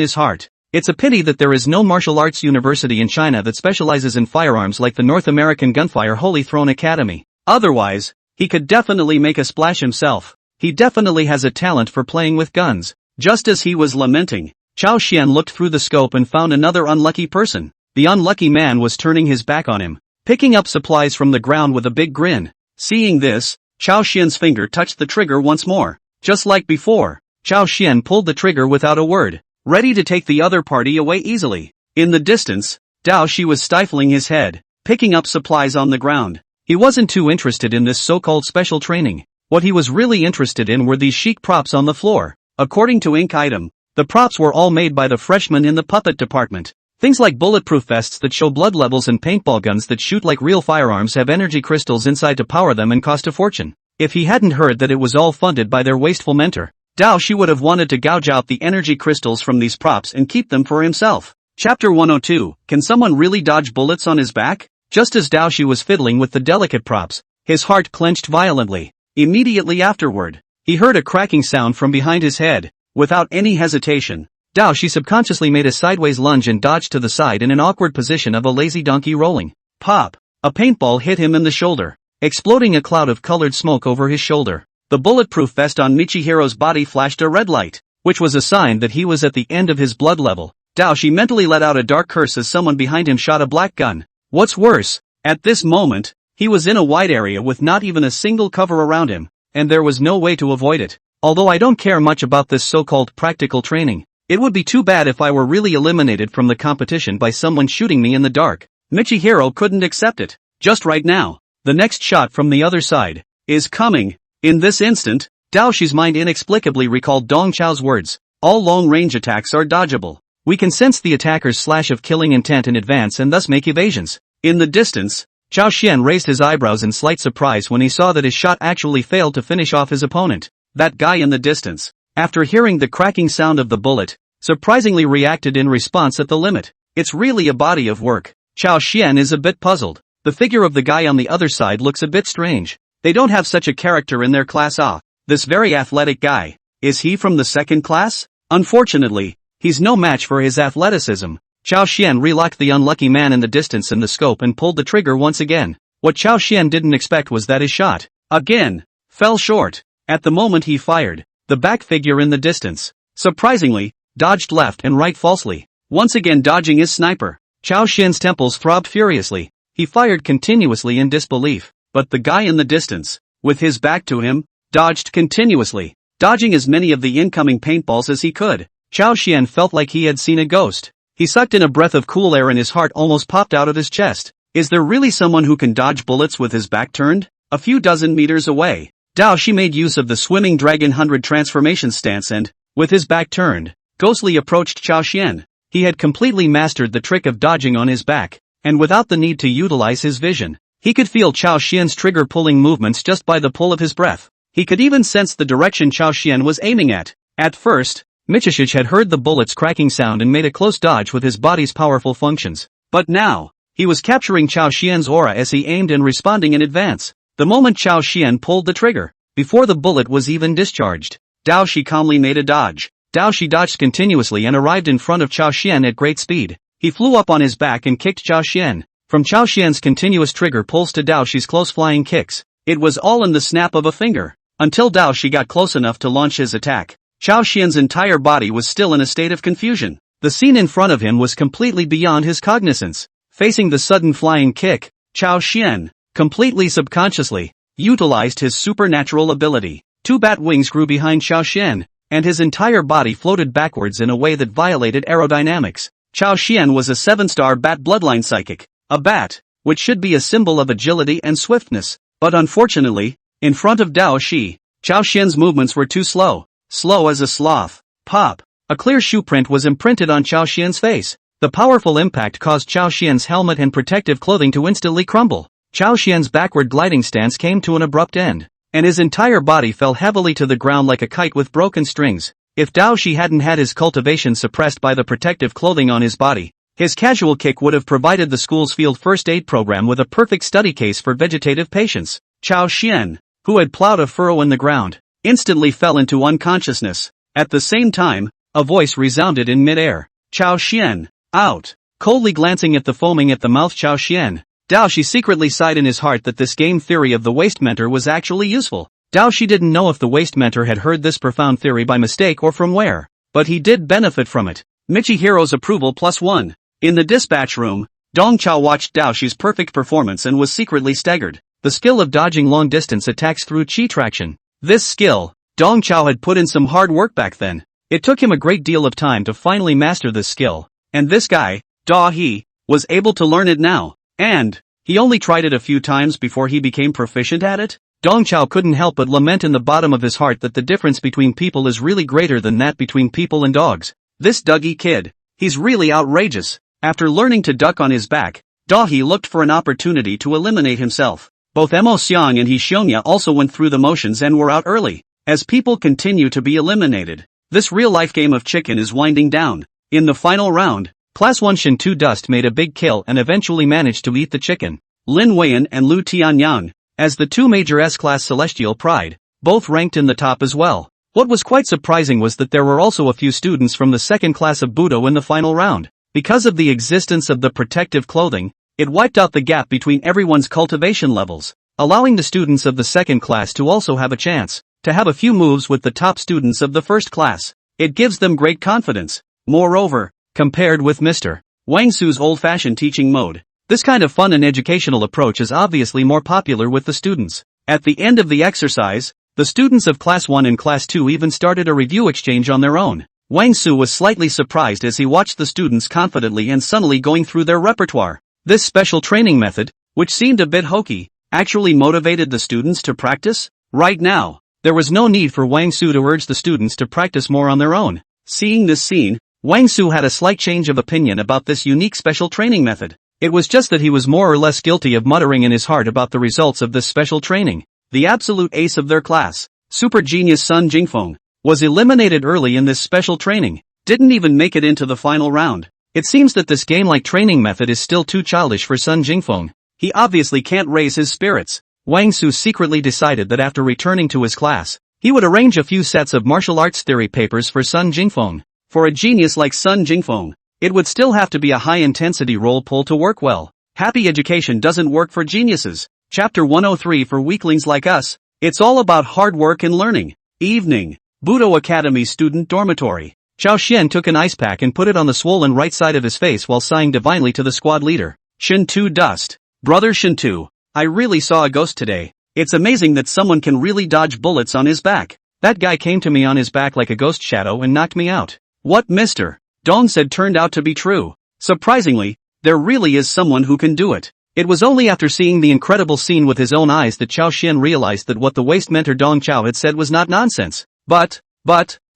his heart. It's a pity that there is no martial arts university in China that specializes in firearms like the North American Gunfire Holy Throne Academy. Otherwise, he could definitely make a splash himself. He definitely has a talent for playing with guns. Just as he was lamenting, Chao Xian looked through the scope and found another unlucky person. The unlucky man was turning his back on him, picking up supplies from the ground with a big grin. Seeing this, Chao Xian's finger touched the trigger once more. Just like before, Chao Xian pulled the trigger without a word, ready to take the other party away easily. In the distance, Dao Shi was stifling his head, picking up supplies on the ground. He wasn't too interested in this so-called special training. What he was really interested in were these chic props on the floor. According to Ink Item, the props were all made by the freshmen in the puppet department. Things like bulletproof vests that show blood levels and paintball guns that shoot like real firearms have energy crystals inside to power them and cost a fortune. If he hadn't heard that it was all funded by their wasteful mentor, Dao Shi would have wanted to gouge out the energy crystals from these props and keep them for himself. Chapter 102, Can someone really dodge bullets on his back? Just as Dao Shi was fiddling with the delicate props, his heart clenched violently. Immediately afterward, he heard a cracking sound from behind his head. Without any hesitation, Dao Shi subconsciously made a sideways lunge and dodged to the side in an awkward position of a lazy donkey rolling. Pop! A paintball hit him in the shoulder, exploding a cloud of colored smoke over his shoulder. The bulletproof vest on Michihiro's body flashed a red light, which was a sign that he was at the end of his blood level. Dao Shi mentally let out a dark curse as someone behind him shot a black gun. What's worse, at this moment, he was in a wide area with not even a single cover around him, and there was no way to avoid it. Although I don't care much about this so-called practical training, it would be too bad if I were really eliminated from the competition by someone shooting me in the dark. Michihiro couldn't accept it. Just right now, the next shot from the other side is coming. In this instant, Dao Shi's mind inexplicably recalled Dong Chao's words. All long-range attacks are dodgeable. We can sense the attacker's slash of killing intent in advance and thus make evasions. In the distance, Chao Xian raised his eyebrows in slight surprise when he saw that his shot actually failed to finish off his opponent. That guy in the distance, after hearing the cracking sound of the bullet, surprisingly reacted in response at the limit. It's really a body of work. Chao Xian is a bit puzzled. The figure of the guy on the other side looks a bit strange. They don't have such a character in their class. This very athletic guy. Is he from the second class? Unfortunately, he's no match for his athleticism. Chao Xian relocked the unlucky man in the distance in the scope and pulled the trigger once again. What Chao Xian didn't expect was that his shot, again, fell short. At the moment he fired, the back figure in the distance, surprisingly, dodged left and right falsely, once again dodging his sniper. Chao Xian's temples throbbed furiously. He fired continuously in disbelief, but the guy in the distance, with his back to him, dodged continuously, dodging as many of the incoming paintballs as he could. Chao Xian felt like he had seen a ghost. He sucked in a breath of cool air and his heart almost popped out of his chest. Is there really someone who can dodge bullets with his back turned? A few dozen meters away, Dao Shi made use of the swimming dragon 100 transformation stance and, with his back turned, ghostly approached Chao Xian. He had completely mastered the trick of dodging on his back, and without the need to utilize his vision, he could feel Chao Xian's trigger-pulling movements just by the pull of his breath. He could even sense the direction Chao Xian was aiming at. At first, Michihiro had heard the bullet's cracking sound and made a close dodge with his body's powerful functions. But now, he was capturing Chao Xian's aura as he aimed and responding in advance. The moment Chao Xian pulled the trigger, before the bullet was even discharged, Dao Shi calmly made a dodge. Dao Shi dodged continuously and arrived in front of Chao Xian at great speed. He flew up on his back and kicked Chao Xian. From Chao Xian's continuous trigger pulls to Dao Shi's close flying kicks, it was all in the snap of a finger, until Dao Shi got close enough to launch his attack. Chao Xian's entire body was still in a state of confusion. The scene in front of him was completely beyond his cognizance. Facing the sudden flying kick, Chao Xian, completely subconsciously, utilized his supernatural ability. 2 bat wings grew behind Chao Xian, and his entire body floated backwards in a way that violated aerodynamics. Chao Xian was a 7-star bat bloodline psychic. A bat, which should be a symbol of agility and swiftness, But unfortunately, in front of Dao Shi, Chao Xian's movements were too slow. Slow as a sloth. Pop! A clear shoe print was imprinted on Chao Xian's face. The powerful impact caused Chao Xian's helmet and protective clothing to instantly crumble. Chao Xian's backward gliding stance came to an abrupt end, and his entire body fell heavily to the ground like a kite with broken strings. If Dao Shi hadn't had his cultivation suppressed by the protective clothing on his body, his casual kick would have provided the school's field first aid program with a perfect study case for vegetative patients. Chao Xian, who had plowed a furrow in the ground, instantly fell into unconsciousness. At the same time, a voice resounded in midair. Chao Xian, out! Coldly glancing at the foaming at the mouth Chao Xian, Dao Shi secretly sighed in his heart that this game theory of the waste mentor was actually useful. Dao Shi didn't know if the waste mentor had heard this profound theory by mistake or from where, but he did benefit from it. Michihiro's approval +1. In the dispatch room, Dong Chao watched Dao Shi's perfect performance and was secretly staggered. The skill of dodging long-distance attacks through chi traction. This skill, Dong Chao had put in some hard work back then. It took him a great deal of time to finally master this skill, and this guy, Da He, was able to learn it now, and he only tried it a few times before he became proficient at it. Dong Chao couldn't help but lament in the bottom of his heart that the difference between people is really greater than that between people and dogs. This Dougie kid, he's really outrageous. After learning to duck on his back, Da He looked for an opportunity to eliminate himself. Both Mo Xiang and He Xiongya also went through the motions and were out early. As people continue to be eliminated, this real-life game of chicken is winding down. In the final round, Class 1 Shin 2 Dust made a big kill and eventually managed to eat the chicken. Lin Weiyan and Lu Tianyang, as the two major S-Class Celestial Pride, both ranked in the top as well. What was quite surprising was that there were also a few students from the second class of Budo in the final round. Because of the existence of the protective clothing, it wiped out the gap between everyone's cultivation levels, allowing the students of the second class to also have a chance to have a few moves with the top students of the first class. It gives them great confidence. Moreover, compared with Mr. Wang Su's old-fashioned teaching mode, this kind of fun and educational approach is obviously more popular with the students. At the end of the exercise, the students of Class 1 and Class 2 even started a review exchange on their own. Wang Su was slightly surprised as he watched the students confidently and sunnily going through their repertoire. This special training method, which seemed a bit hokey, actually motivated the students to practice. Right now, there was no need for Wang Su to urge the students to practice more on their own. Seeing this scene, Wang Su had a slight change of opinion about this unique special training method. It was just that he was more or less guilty of muttering in his heart about the results of this special training. The absolute ace of their class, super genius Sun Jingfeng, was eliminated early in this special training, didn't even make it into the final round. It seems that this game-like training method is still too childish for Sun Jingfeng. He obviously can't raise his spirits. Wang Su secretly decided that after returning to his class, he would arrange a few sets of martial arts theory papers for Sun Jingfeng. For a genius like Sun Jingfeng, it would still have to be a high-intensity role pull to work well. Happy education doesn't work for geniuses. Chapter 103 for weaklings like us. It's all about hard work and learning. Evening. Budo Academy student dormitory. Chao Xian took an ice pack and put it on the swollen right side of his face while sighing divinely to the squad leader. Shin 2 Dust. Brother Shin 2, I really saw a ghost today. It's amazing that someone can really dodge bullets on his back. That guy came to me on his back like a ghost shadow and knocked me out. What Mr. Dong said turned out to be true. Surprisingly, there really is someone who can do it. It was only after seeing the incredible scene with his own eyes that Chao Xian realized that what the waste mentor Dong Chao had said was not nonsense. But,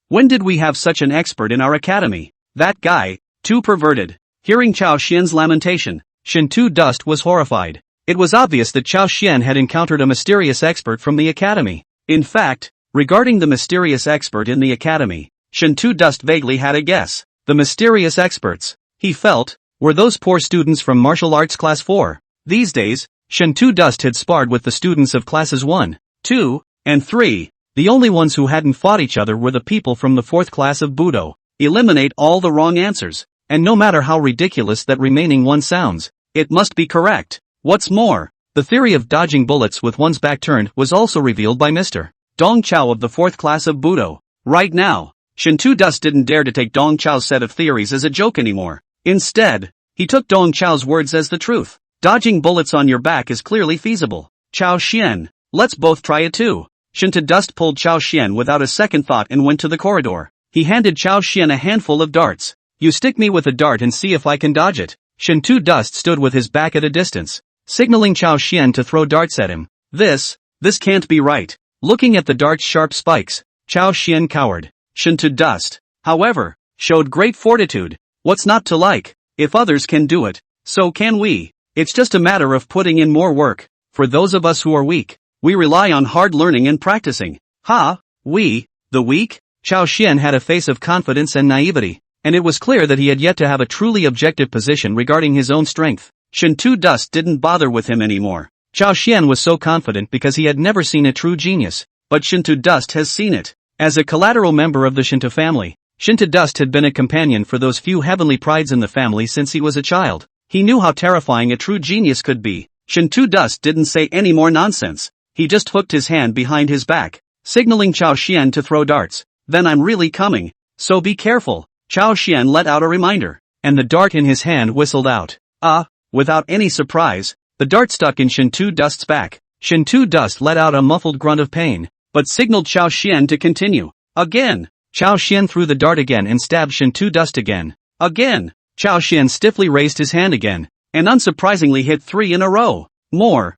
when did we have such an expert in our academy? That guy, too perverted. Hearing Chao Xian's lamentation, Shin 2 Dust was horrified. It was obvious that Chao Xian had encountered a mysterious expert from the academy. In fact, regarding the mysterious expert in the academy, Shin 2 Dust vaguely had a guess. The mysterious experts, he felt, were those poor students from martial arts class 4. These days, Shin 2 Dust had sparred with the students of classes 1, 2, and 3. The only ones who hadn't fought each other were the people from the 4th class of Budo. Eliminate all the wrong answers, and no matter how ridiculous that remaining one sounds, it must be correct. What's more, the theory of dodging bullets with one's back turned was also revealed by Mr. Dong Chao of the 4th class of Budo. Right now, Shin 2 Dust didn't dare to take Dong Chao's set of theories as a joke anymore. Instead, he took Dong Chao's words as the truth. Dodging bullets on your back is clearly feasible. Chao Xian, let's both try it too. Shin 2 Dust pulled Chao Xian without a second thought and went to the corridor. He handed Chao Xian a handful of darts. You stick me with a dart and see if I can dodge it. Shin 2 Dust stood with his back at a distance, signaling Chao Xian to throw darts at him. This can't be right. Looking at the dart's sharp spikes, Chao Xian cowered. Shin to dust, however, showed great fortitude. What's not to like? If others can do it, so can we. It's just a matter of putting in more work. For those of us who are weak, we rely on hard learning and practicing. We, the weak? Chao Xian had a face of confidence and naivety, and it was clear that he had yet to have a truly objective position regarding his own strength. Shin to dust didn't bother with him anymore. Chao Xian was so confident because he had never shin a true genius, but Shin to dust has seen it. As a collateral member of the Shin to family, Shin to dust had been a companion for those few heavenly prides in the family since he was a child. He knew how terrifying a true genius could be. Shin to dust didn't say any more nonsense. He just hooked his hand behind his back, signaling Chao Xian to throw darts. Then I'm really coming, so be careful. Chao Xian let out a reminder, and the dart in his hand whistled out. Without any surprise, the dart stuck in Shin to dust's back. Shin to dust let out a muffled grunt of pain, but signaled Chao Xian to continue. Again. Chao Xian threw the dart again and stabbed Shin to dust again. Again. Chao Xian stiffly raised his hand again, and unsurprisingly hit 3 in a row. More.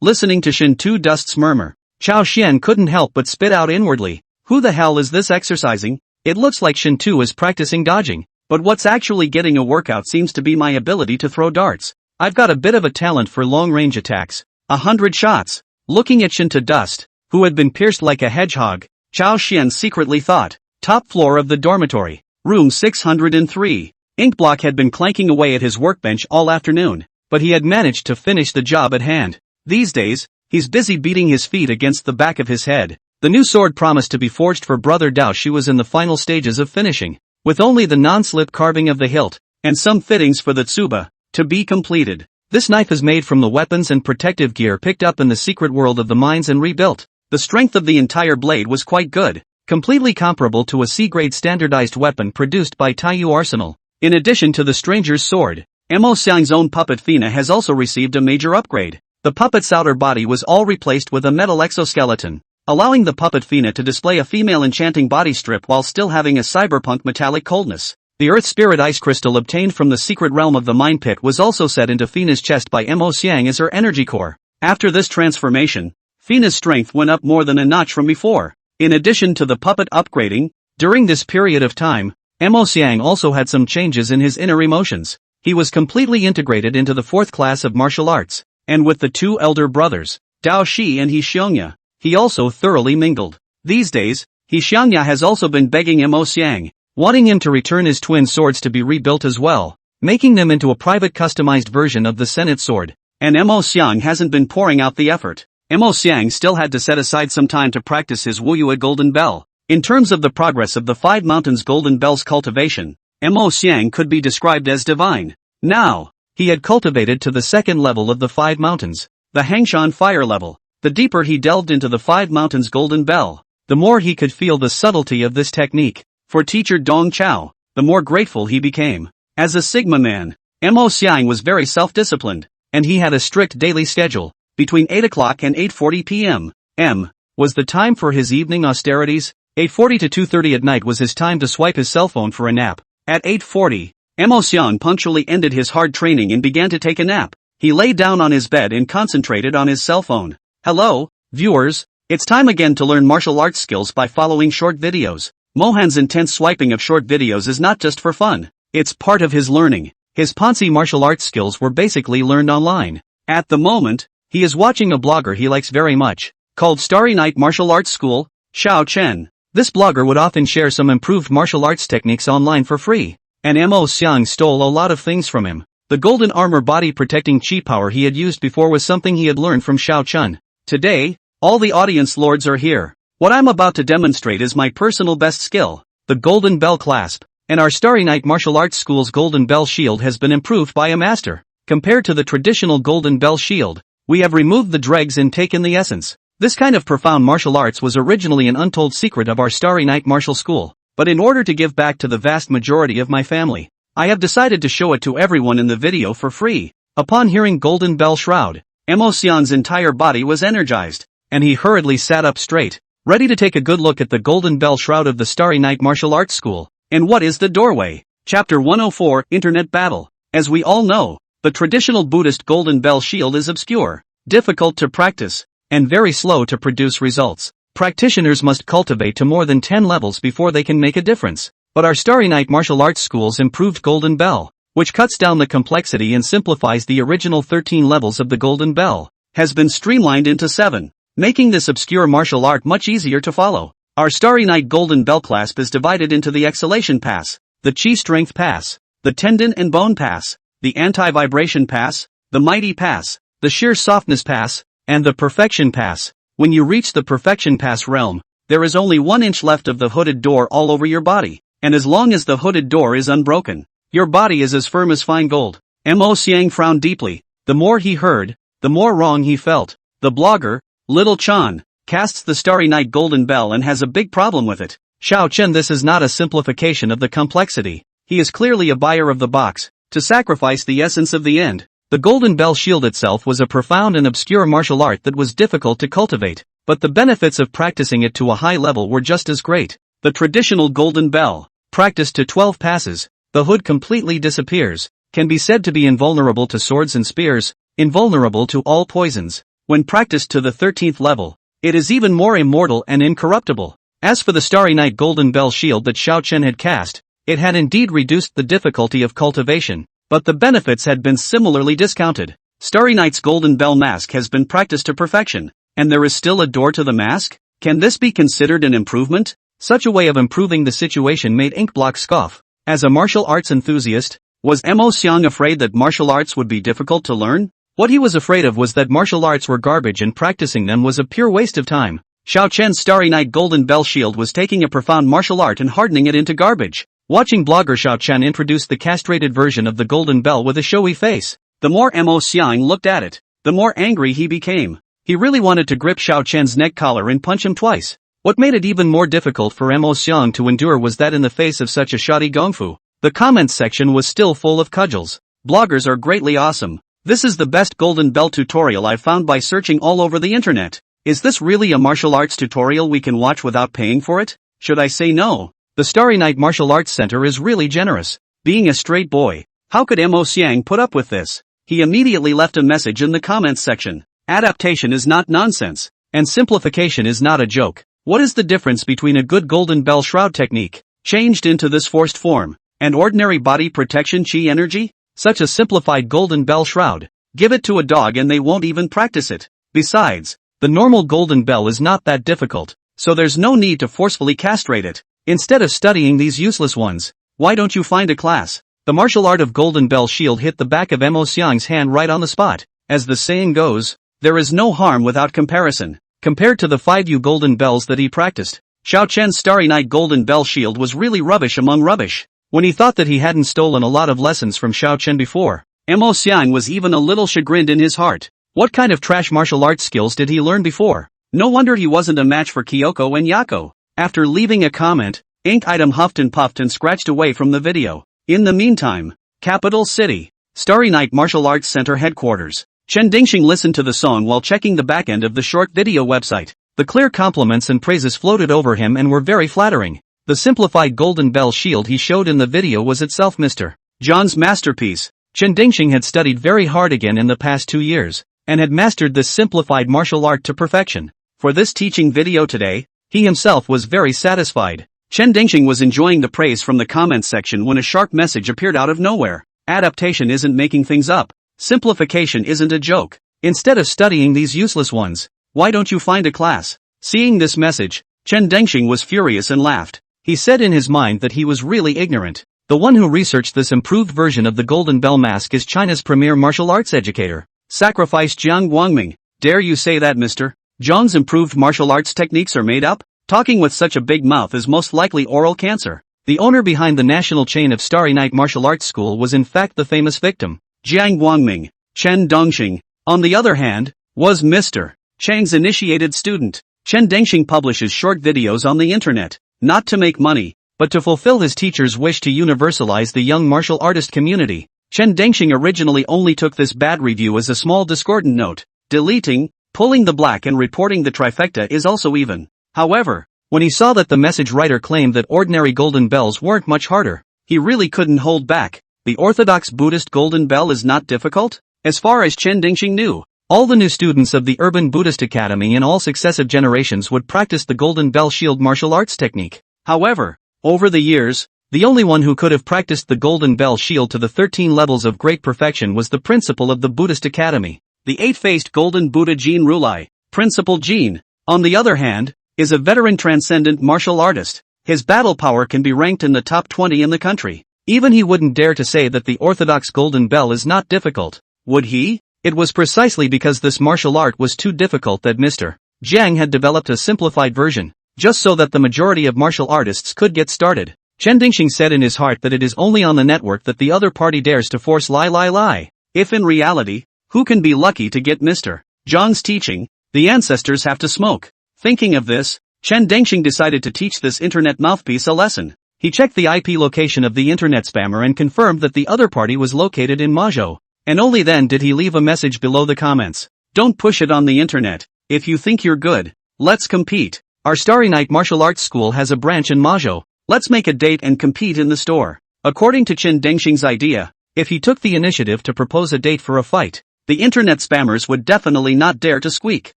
Listening to Shin to dust's murmur, Chao Xian couldn't help but spit out inwardly. Who the hell is this exercising? It looks like Shin to is practicing dodging, but what's actually getting a workout seems to be my ability to throw darts. I've got a bit of a talent for long-range attacks. 100 shots. Looking at Shin to dust, who had been pierced like a hedgehog, Chao Xian secretly thought. Top floor of the dormitory. Room 603. Inkblock had been clanking away at his workbench all afternoon, but he had managed to finish the job at hand. These days, he's busy beating his feet against the back of his head. The new sword promised to be forged for Brother Dao Shi was in the final stages of finishing, with only the non-slip carving of the hilt, and some fittings for the tsuba, to be completed. This knife is made from the weapons and protective gear picked up in the secret world of the mines and rebuilt. The strength of the entire blade was quite good, completely comparable to a C-grade standardized weapon produced by Taiyu Arsenal. In addition to the stranger's sword, Mo Xiang's own puppet Fina has also received a major upgrade. The puppet's outer body was all replaced with a metal exoskeleton, allowing the puppet Fina to display a female enchanting body strip while still having a cyberpunk metallic coldness. The Earth Spirit Ice Crystal obtained from the secret realm of the Mine Pit was also set into Fina's chest by Mo Xiang as her energy core. After this transformation, Fina's strength went up more than a notch from before. In addition to the puppet upgrading, during this period of time, Mo Xiang also had some changes in his inner emotions. He was completely integrated into the 4th class of martial arts, and with the 2 elder brothers, Dao Shi and He Xiongya, he also thoroughly mingled. These days, He Xiongya has also been begging Mo Xiang, wanting him to return his twin swords to be rebuilt as well, making them into a private customized version of the Senate sword. And Mo Xiang hasn't been pouring out the effort. Mo Xiang still had to set aside some time to practice his Wuyue Golden Bell. In terms of the progress of the 5 Mountains Golden Bell's cultivation, Mo Xiang could be described as divine. Now, he had cultivated to the 2nd level of the 5 mountains, the Hangshan fire level. The deeper he delved into the 5 Mountains Golden Bell, the more he could feel the subtlety of this technique. For teacher Dong Chao, the more grateful he became. As a Sigma man, Mo Xiang was very self-disciplined, and he had a strict daily schedule. Between 8 o'clock and 8:40 p.m. Was the time for his evening austerities. 8:40 to 2:30 at night was his time to swipe his cell phone for a nap. At 8:40, Mo Xiang punctually ended his hard training and began to take a nap. He lay down on his bed and concentrated on his cell phone. Hello, viewers, it's time again to learn martial arts skills by following short videos. Mohan's intense swiping of short videos is not just for fun, it's part of his learning. His Ponzi martial arts skills were basically learned online. At the moment, he is watching a blogger he likes very much, called Starry Night Martial Arts School, Xiao Chen. This blogger would often share some improved martial arts techniques online for free, and Mo Xiang stole a lot of things from him. The golden armor body protecting chi power he had used before was something he had learned from Xiao Chen. Today, all the audience lords are here. What I'm about to demonstrate is my personal best skill, the Golden Bell Clasp, and our Starry Night Martial Arts School's Golden Bell Shield has been improved by a master. Compared to the traditional Golden Bell Shield, we have removed the dregs and taken the essence. This kind of profound martial arts was originally an untold secret of our Starry Night Martial School, but in order to give back to the vast majority of my family, I have decided to show it to everyone in the video for free. Upon hearing Golden Bell Shroud, Mo Xiang's entire body was energized, and he hurriedly sat up straight, ready to take a good look at the Golden Bell Shroud of the Starry Night Martial Arts School. And what is the doorway? Chapter 104, Internet Battle. As we all know, the traditional Buddhist Golden Bell Shield is obscure. difficult to practice, and very slow to produce results. Practitioners must cultivate to more than 10 levels before they can make a difference. But our Starry Night martial arts school's improved Golden Bell, which cuts down the complexity and simplifies the original 13 levels of the Golden Bell, has been streamlined into 7, making this obscure martial art much easier to follow. Our Starry Night Golden Bell clasp is divided into the Exhalation Pass, the Chi Strength Pass, the Tendon and Bone Pass, the Anti-Vibration Pass, the Mighty Pass, the Sheer Softness Pass, and the Perfection Pass. When you reach the Perfection Pass realm, there is only 1 inch left of the hooded door all over your body, and as long as the hooded door is unbroken, your body is as firm as fine gold. Mo Xiang frowned deeply. The more he heard, the more wrong he felt. The blogger, Little Chan, casts the Starry Night Golden Bell and has a big problem with it. Xiao Chen, this is not a simplification of the complexity. He is clearly a buyer of the box, to sacrifice the essence of the end. The Golden Bell Shield itself was a profound and obscure martial art that was difficult to cultivate, but the benefits of practicing it to a high level were just as great. The traditional Golden Bell, practiced to 12 passes, the hood completely disappears, can be said to be invulnerable to swords and spears, invulnerable to all poisons. When practiced to the 13th level, it is even more immortal and incorruptible. As for the Starry Night Golden Bell Shield that Xiao Chen had cast, it had indeed reduced the difficulty of cultivation, but the benefits had been similarly discounted. Starry Night's Golden Bell Mask has been practiced to perfection, and there is still a door to the mask? Can this be considered an improvement? Such a way of improving the situation made Inkblock scoff. As a martial arts enthusiast, was Mo Xiang afraid that martial arts would be difficult to learn? What he was afraid of was that martial arts were garbage and practicing them was a pure waste of time. Xiao Chen's Starry Night Golden Bell Shield was taking a profound martial art and hardening it into garbage. Watching blogger Xiao Chen introduce the castrated version of the Golden Bell with a showy face, the more Mo Xiang looked at it, the more angry he became. He really wanted to grip Xiao Chen's neck collar and punch him twice. What made it even more difficult for Mo Xiang to endure was that in the face of such a shoddy gongfu, the comments section was still full of cudgels. Bloggers are greatly awesome. This is the best Golden Bell tutorial I've found by searching all over the internet. Is this really a martial arts tutorial we can watch without paying for it? Should I say no? The Starry Night Martial Arts Center is really generous. Being a straight boy, how could Mo Xiang put up with this? He immediately left a message in the comments section. Adaptation is not nonsense, and simplification is not a joke. What is the difference between a good Golden Bell Shroud technique, changed into this forced form, and ordinary body protection chi energy? Such a simplified Golden Bell Shroud, give it to a dog and they won't even practice it. Besides, the normal Golden Bell is not that difficult, so there's no need to forcefully castrate it. Instead of studying these useless ones, why don't you find a class? The martial art of Golden Bell Shield hit the back of Mo Xiang's hand right on the spot. As the saying goes, there is no harm without comparison. Compared to the 5 Golden Bells that he practiced, Xiao Chen's Starry Night Golden Bell Shield was really rubbish among rubbish. When he thought that he hadn't stolen a lot of lessons from Xiao Chen before, Mo Xiang was even a little chagrined in his heart. What kind of trash martial arts skills did he learn before? No wonder he wasn't a match for Kyoko and Yako. After leaving a comment, Ink Item huffed and puffed and scratched away from the video. In the meantime, Capital City, Starry Night Martial Arts Center headquarters. Chen Dingxing listened to the song while checking the back end of the short video website. The clear compliments and praises floated over him and were very flattering. The simplified Golden Bell Shield he showed in the video was itself Mr. John's masterpiece. Chen Dingxing had studied very hard again in the past 2 years, and had mastered this simplified martial art to perfection. For this teaching video today, he himself was very satisfied. Chen Dingxing was enjoying the praise from the comments section when a sharp message appeared out of nowhere. Adaptation isn't making things up. Simplification isn't a joke. Instead of studying these useless ones, why don't you find a class? Seeing this message, Chen Dingxing was furious and laughed. He said in his mind that he was really ignorant. The one who researched this improved version of the Golden Bell Mask is China's premier martial arts educator. Sacrifice Jiang Guangming. Dare you say that, Mr. Zhang's improved martial arts techniques are made up? Talking with such a big mouth is most likely oral cancer. The owner behind the national chain of Starry Night Martial Arts School was in fact the famous victim. Jiang Guangming, Chen Dongxing, on the other hand, was Mr. Chang's initiated student. Chen Dingxing publishes short videos on the internet, not to make money, but to fulfill his teacher's wish to universalize the young martial artist community. Chen Dingxing originally only took this bad review as a small discordant note. Deleting, pulling the black and reporting the trifecta is also even. However, when he saw that the message writer claimed that ordinary golden bells weren't much harder, he really couldn't hold back. The orthodox Buddhist golden bell is not difficult? As far as Chen Dingxing knew, All the new students of the Urban Buddhist Academy in all successive generations would practice the Golden Bell Shield martial arts technique. However, over the years, the only one who could have practiced the Golden Bell Shield to the 13 levels of great perfection was the principal of the Buddhist Academy, the eight-faced Golden Buddha Jin Rulai. Principal Jin, on the other hand, is a veteran transcendent martial artist. His battle power can be ranked in the top 20 in the country. Even he wouldn't dare to say that the orthodox Golden Bell is not difficult, would he? It was precisely because this martial art was too difficult that Mr. Jiang had developed a simplified version, just so that the majority of martial artists could get started. Chen Dingxing said in his heart that it is only on the network that the other party dares to force lie. If in reality, who can be lucky to get Mr. Zhang's teaching? The ancestors have to smoke. Thinking of this, Chen Dingxing decided to teach this internet mouthpiece a lesson. He checked the IP location of the internet spammer and confirmed that the other party was located in Mazhou. And only then did he leave a message below the comments. Don't push it on the internet. If you think you're good, let's compete. Our Starry Night Martial Arts School has a branch in Mazhou. Let's make a date and compete in the store. According to Chen Dingxing's idea, if he took the initiative to propose a date for a fight, the internet spammers would definitely not dare to squeak.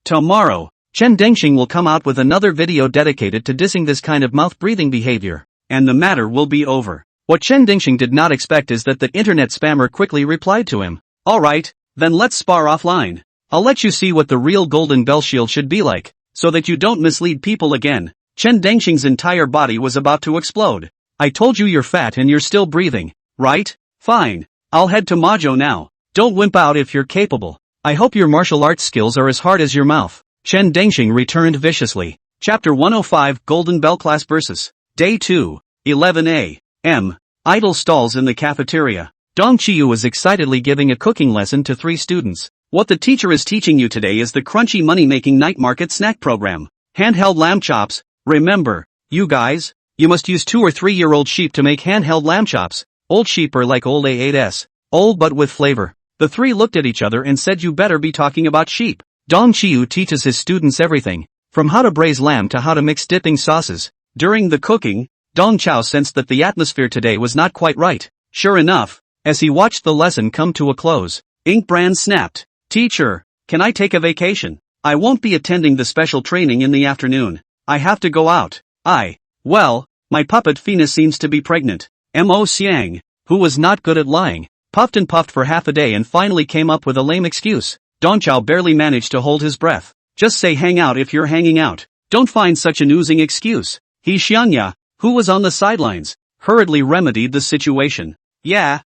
Tomorrow, Chen Dingxing will come out with another video dedicated to dissing this kind of mouth-breathing behavior, and the matter will be over. What Chen Dingxing did not expect is that the internet spammer quickly replied to him. Alright, then let's spar offline. I'll let you see what the real Golden Bell Shield should be like, so that you don't mislead people again. Chen Dingxing's entire body was about to explode. I told you you're fat and you're still breathing, right? Fine. I'll head to Mazhou now. Don't wimp out if you're capable. I hope your martial arts skills are as hard as your mouth. Chen Dingxing returned viciously. Chapter 105 Golden Bell Class Versus. Day 2, 11 a.m. Idle stalls in the cafeteria. Dong Qiyu was excitedly giving a cooking lesson to 3 students. What the teacher is teaching you today is the crunchy money-making night market snack program. Handheld lamb chops. Remember, you guys, you must use 2 or 3-year-old sheep to make handheld lamb chops. Old sheep are like old A8s. Old but with flavor. The 3 looked at each other and said you better be talking about sheep. Dong Qiyu teaches his students everything, from how to braise lamb to how to mix dipping sauces. During the cooking, Dong Chao sensed that the atmosphere today was not quite right. Sure enough, as he watched the lesson come to a close, Ink Brand snapped. Teacher, can I take a vacation? I won't be attending the special training in the afternoon. I have to go out. Well, my puppet Fina seems to be pregnant. Mo Xiang, who was not good at lying, puffed and puffed for half a day and finally came up with a lame excuse. Dong Chao barely managed to hold his breath. Just say hang out if you're hanging out. Don't find such an oozing excuse. He Xianya, who was on the sidelines, hurriedly remedied the situation. Yeah,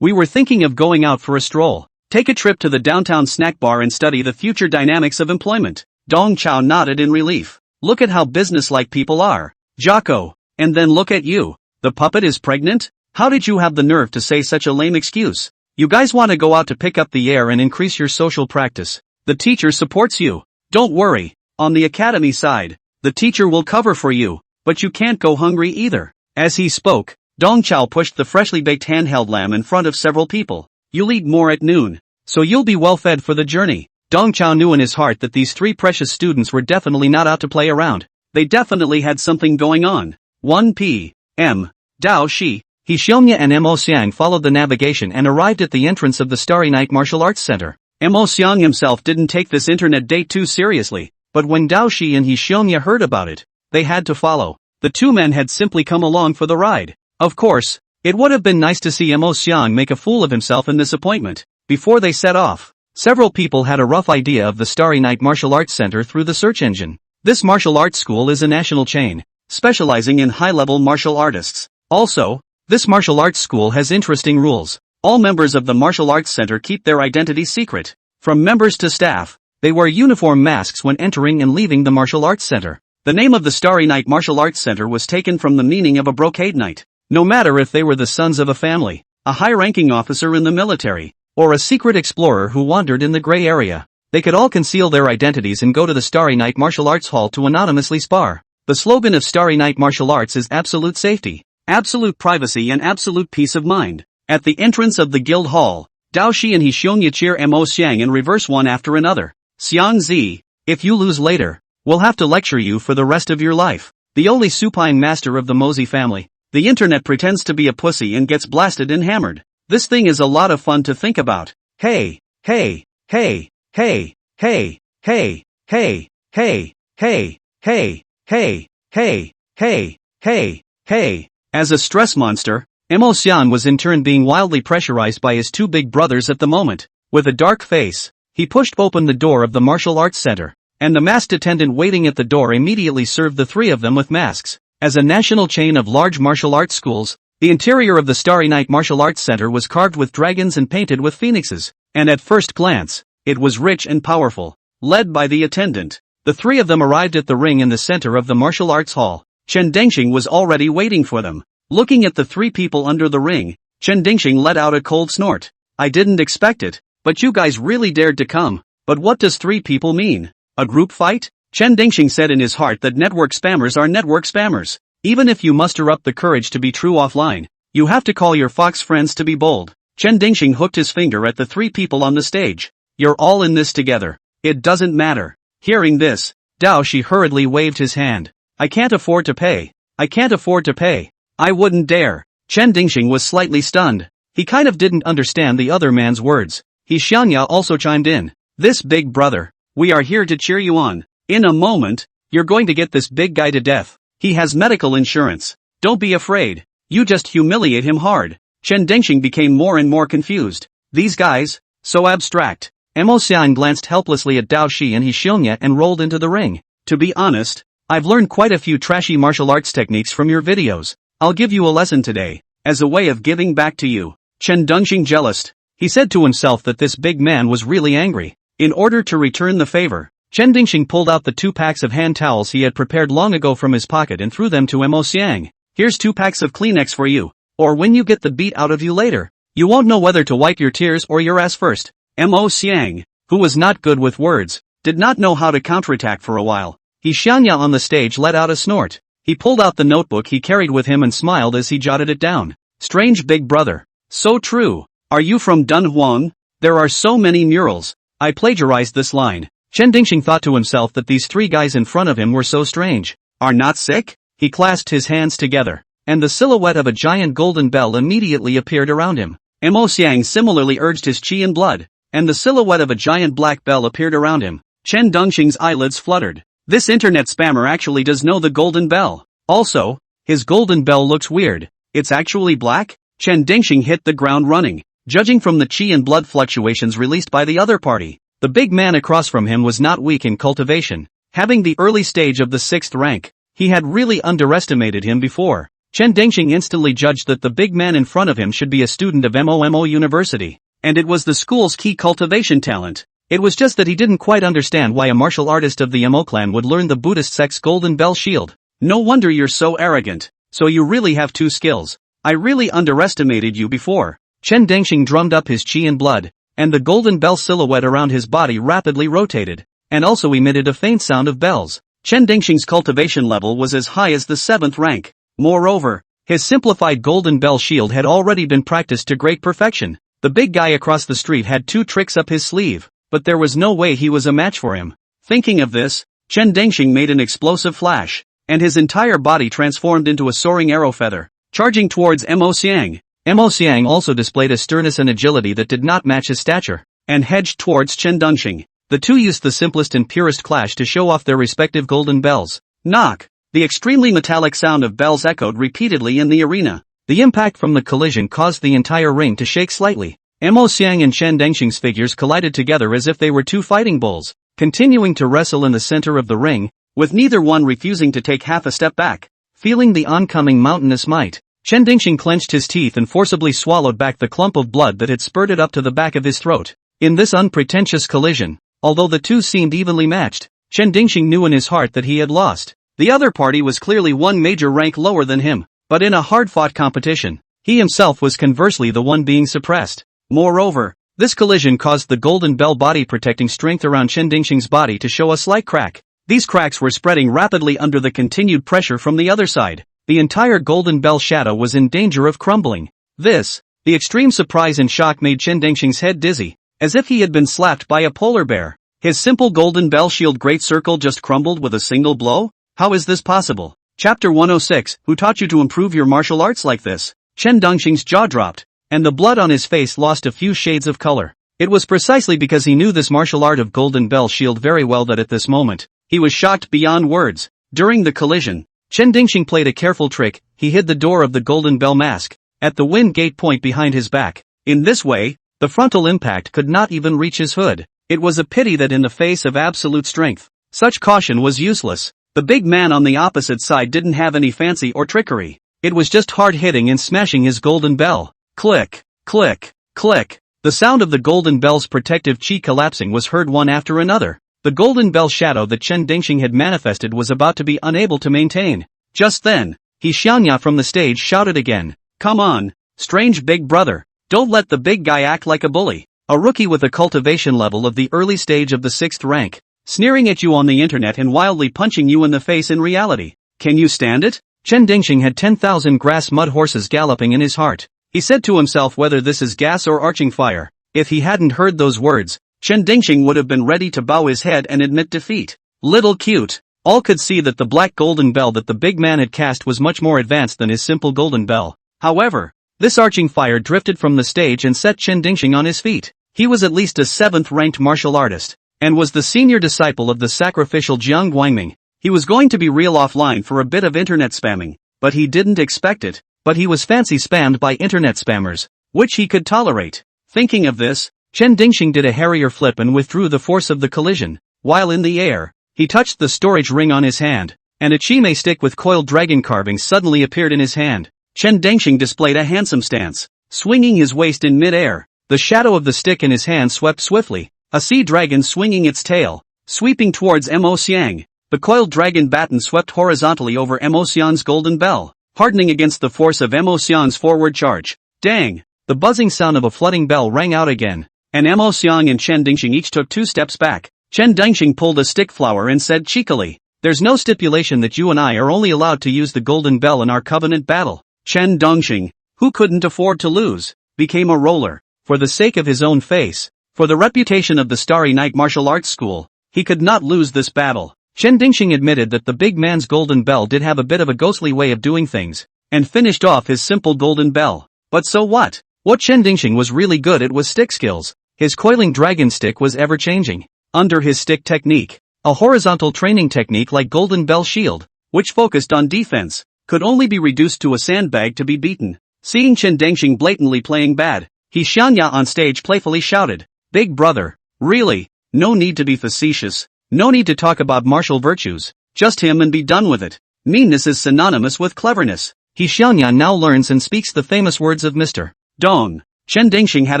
we were thinking of going out for a stroll. Take a trip to the downtown snack bar and study the future dynamics of employment. Dong Chao nodded in relief. Look at how businesslike people are. Jocko, and then look at you. The puppet is pregnant? How did you have the nerve to say such a lame excuse? You guys want to go out to pick up the air and increase your social practice. The teacher supports you. Don't worry, on the academy side, the teacher will cover for you, but you can't go hungry either. As he spoke, Dong Chao pushed the freshly baked handheld lamb in front of several people. You'll eat more at noon, so you'll be well fed for the journey. Dong Chao knew in his heart that these 3 precious students were definitely not out to play around. They definitely had something going on. 1 p.m. Dao Shi, He Xiongya and Mo Xiang followed the navigation and arrived at the entrance of the Starry Night Martial Arts Center. Mo Xiang himself didn't take this internet date too seriously, but when Dao Shi and He Xiongya heard about it, they had to follow. The 2 men had simply come along for the ride. Of course, it would have been nice to see Mo Xiang make a fool of himself in this appointment. Before they set off, several people had a rough idea of the Starry Night Martial Arts Center through the search engine. This martial arts school is a national chain, specializing in high-level martial artists. Also, this martial arts school has interesting rules. All members of the martial arts center keep their identity secret. From members to staff, they wear uniform masks when entering and leaving the martial arts center. The name of the Starry Night Martial Arts Center was taken from the meaning of a brocade knight. No matter if they were the sons of a family, a high-ranking officer in the military, or a secret explorer who wandered in the gray area, they could all conceal their identities and go to the Starry Night Martial Arts Hall to anonymously spar. The slogan of Starry Night Martial Arts is absolute safety, absolute privacy and absolute peace of mind. At the entrance of the guild hall, Dao Shi and He Xiongya cheer Mo Xiang in reverse one after another. Xiang Zi, if you lose later, we'll have to lecture you for the rest of your life. The only supine master of the Mosey family. The internet pretends to be a pussy and gets blasted and hammered. This thing is a lot of fun to think about. Hey, Hey, hey, hey, hey, hey, hey, hey, hey, hey, hey, hey, hey, hey, hey. As a stress monster, Emosian was in turn being wildly pressurized by his two big brothers at the moment. With a dark face, he pushed open the door of the martial arts center, and the masked attendant waiting at the door immediately served the three of them with masks. As a national chain of large martial arts schools, the interior of the Starry Night Martial Arts Center was carved with dragons and painted with phoenixes, and at first glance, it was rich and powerful. Led by the attendant, the three of them arrived at the ring in the center of the martial arts hall. Chen Dengxing was already waiting for them. Looking at the three people under the ring, Chen Dengxing let out a cold snort. I didn't expect it, but you guys really dared to come. But what does three people mean? A group fight? Chen Dengxing said in his heart that network spammers are network spammers. Even if you muster up the courage to be true offline, you have to call your fox friends to be bold. Chen Dengxing hooked his finger at the three people on the stage. You're all in this together. It doesn't matter. Hearing this, Dao Shi hurriedly waved his hand. I can't afford to pay. I can't afford to pay. I wouldn't dare. Chen Dengxing was slightly stunned. He kind of didn't understand the other man's words. He Xianya also chimed in. This big brother, we are here to cheer you on. In a moment, you're going to get this big guy to death. He has medical insurance. Don't be afraid. You just humiliate him hard. Chen Dengxing became more and more confused. These guys, so abstract. Emosian glanced helplessly at Dao Shi and Xianya and rolled into the ring. To be honest, I've learned quite a few trashy martial arts techniques from your videos. I'll give you a lesson today, as a way of giving back to you. Chen Dengxing jealoused. He said to himself that this big man was really angry. In order to return the favor, Chen Dengxing pulled out the 2 packs of hand towels he had prepared long ago from his pocket and threw them to Emosiang. Here's 2 packs of Kleenex for you, or when you get the beat out of you later, you won't know whether to wipe your tears or your ass first. Emosiang, who was not good with words, did not know how to counterattack for a while. He Xianya on the stage let out a snort. He pulled out the notebook he carried with him and smiled as he jotted it down. Strange big brother. So true. Are you from Dunhuang? There are so many murals. I plagiarized this line. Chen Dengxing thought to himself that these 3 guys in front of him were so strange. Are not sick? He clasped his hands together, and the silhouette of a giant golden bell immediately appeared around him. Emosiang similarly urged his qi and blood, and the silhouette of a giant black bell appeared around him. Chen Dengxing's eyelids fluttered. This internet spammer actually does know the golden bell. Also, his golden bell looks weird. It's actually black? Chen Dengxing hit the ground running, judging from the qi and blood fluctuations released by the other party. The big man across from him was not weak in cultivation. Having the early stage of the 6th rank, he had really underestimated him before. Chen Dengxing instantly judged that the big man in front of him should be a student of MOMO University, and it was the school's key cultivation talent. It was just that he didn't quite understand why a martial artist of the MO clan would learn the Buddhist sect's golden bell shield. No wonder you're so arrogant. So you really have 2 skills. I really underestimated you before. Chen Dengxing drummed up his qi and blood, and the golden bell silhouette around his body rapidly rotated, and also emitted a faint sound of bells. Chen Dengxing's cultivation level was as high as the 7th rank. Moreover, his simplified golden bell shield had already been practiced to great perfection. The big guy across the street had 2 tricks up his sleeve, but there was no way he was a match for him. Thinking of this, Chen Dengxing made an explosive flash, and his entire body transformed into a soaring arrow feather, charging towards Emosiang. Emosiang also displayed a sternness and agility that did not match his stature, and hedged towards Chen Dengxing. The 2 used the simplest and purest clash to show off their respective golden bells. Knock! The extremely metallic sound of bells echoed repeatedly in the arena. The impact from the collision caused the entire ring to shake slightly. Emosiang and Chen Dengxing's figures collided together as if they were 2 fighting bulls, continuing to wrestle in the center of the ring, with neither one refusing to take half a step back. Feeling the oncoming mountainous might, Chen Dengxing clenched his teeth and forcibly swallowed back the clump of blood that had spurted up to the back of his throat. In this unpretentious collision, although the 2 seemed evenly matched, Chen Dengxing knew in his heart that he had lost. The other party was clearly 1 major rank lower than him, but in a hard-fought competition, he himself was conversely the one being suppressed. Moreover, this collision caused the golden bell body protecting strength around Chen Dengxing's body to show a slight crack. These cracks were spreading rapidly under the continued pressure from the other side. The entire golden bell shadow was in danger of crumbling. The extreme surprise and shock made Chen Dengxing's head dizzy, as if he had been slapped by a polar bear. His simple golden bell shield great circle just crumbled with a single blow? How is this possible? Chapter 106, Who taught you to improve your martial arts like this? Chen Dengxing's jaw dropped, and the blood on his face lost a few shades of color. It was precisely because he knew this martial art of Golden Bell Shield very well that at this moment, he was shocked beyond words. During the collision, Chen Dingxing played a careful trick. He hid the door of the Golden Bell mask at the wind gate point behind his back. In this way, the frontal impact could not even reach his hood. It was a pity that in the face of absolute strength, such caution was useless. The big man on the opposite side didn't have any fancy or trickery. It was just hard hitting and smashing his golden bell. Click, click, click. The sound of the golden bell's protective chi collapsing was heard one after another. The golden bell shadow that Chen Dingxing had manifested was about to be unable to maintain. Just then, He Xianya from the stage shouted again. Come on, strange big brother. Don't let the big guy act like a bully. A rookie with a cultivation level of the early stage of the 6th rank. Sneering at you on the internet and wildly punching you in the face in reality. Can you stand it? Chen Dingxing had 10,000 grass mud horses galloping in his heart. He said to himself whether this is gas or arching fire. If he hadn't heard those words, Chen Dingxing would have been ready to bow his head and admit defeat. Little cute. All could see that the black golden bell that the big man had cast was much more advanced than his simple golden bell. However, this arching fire drifted from the stage and set Chen Dingxing on his feet. He was at least a 7th-ranked martial artist, and was the senior disciple of the sacrificial Jiang Guangming. He was going to be real offline for a bit of internet spamming, but he didn't expect it. But he was fancy spammed by internet spammers, which he could tolerate. Thinking of this, Chen Dingxing did a Harrier flip and withdrew the force of the collision. While in the air, he touched the storage ring on his hand, and a chime stick with coiled dragon carvings suddenly appeared in his hand. Chen Dingxing displayed a handsome stance, swinging his waist in mid-air. The shadow of the stick in his hand swept swiftly, a sea dragon swinging its tail, sweeping towards Mo Xiang. The coiled dragon baton swept horizontally over Mo Xiang's golden bell, hardening against the force of Mo Xiang's forward charge. Dang! The buzzing sound of a flooding bell rang out again, and Mo Xiang and Chen Dingxing each took 2 steps back. Chen Dingxing pulled a stick flower and said cheekily, There's no stipulation that you and I are only allowed to use the golden bell in our covenant battle. Chen Dingxing, who couldn't afford to lose, became a roller. For the sake of his own face, for the reputation of the Starry Night Martial Arts School, he could not lose this battle. Chen Dingxing admitted that the big man's golden bell did have a bit of a ghostly way of doing things, and finished off his simple golden bell. But so what? What Chen Dingxing was really good at was stick skills. His coiling dragon stick was ever-changing. Under his stick technique, a horizontal training technique like Golden Bell Shield, which focused on defense, could only be reduced to a sandbag to be beaten. Seeing Chen Dingxing blatantly playing bad, He Xianya on stage playfully shouted, Big brother, really, no need to be facetious. No need to talk about martial virtues, just him and be done with it. Meanness is synonymous with cleverness. He Xianya now learns and speaks the famous words of Mr. Dong. Chen Dingxing had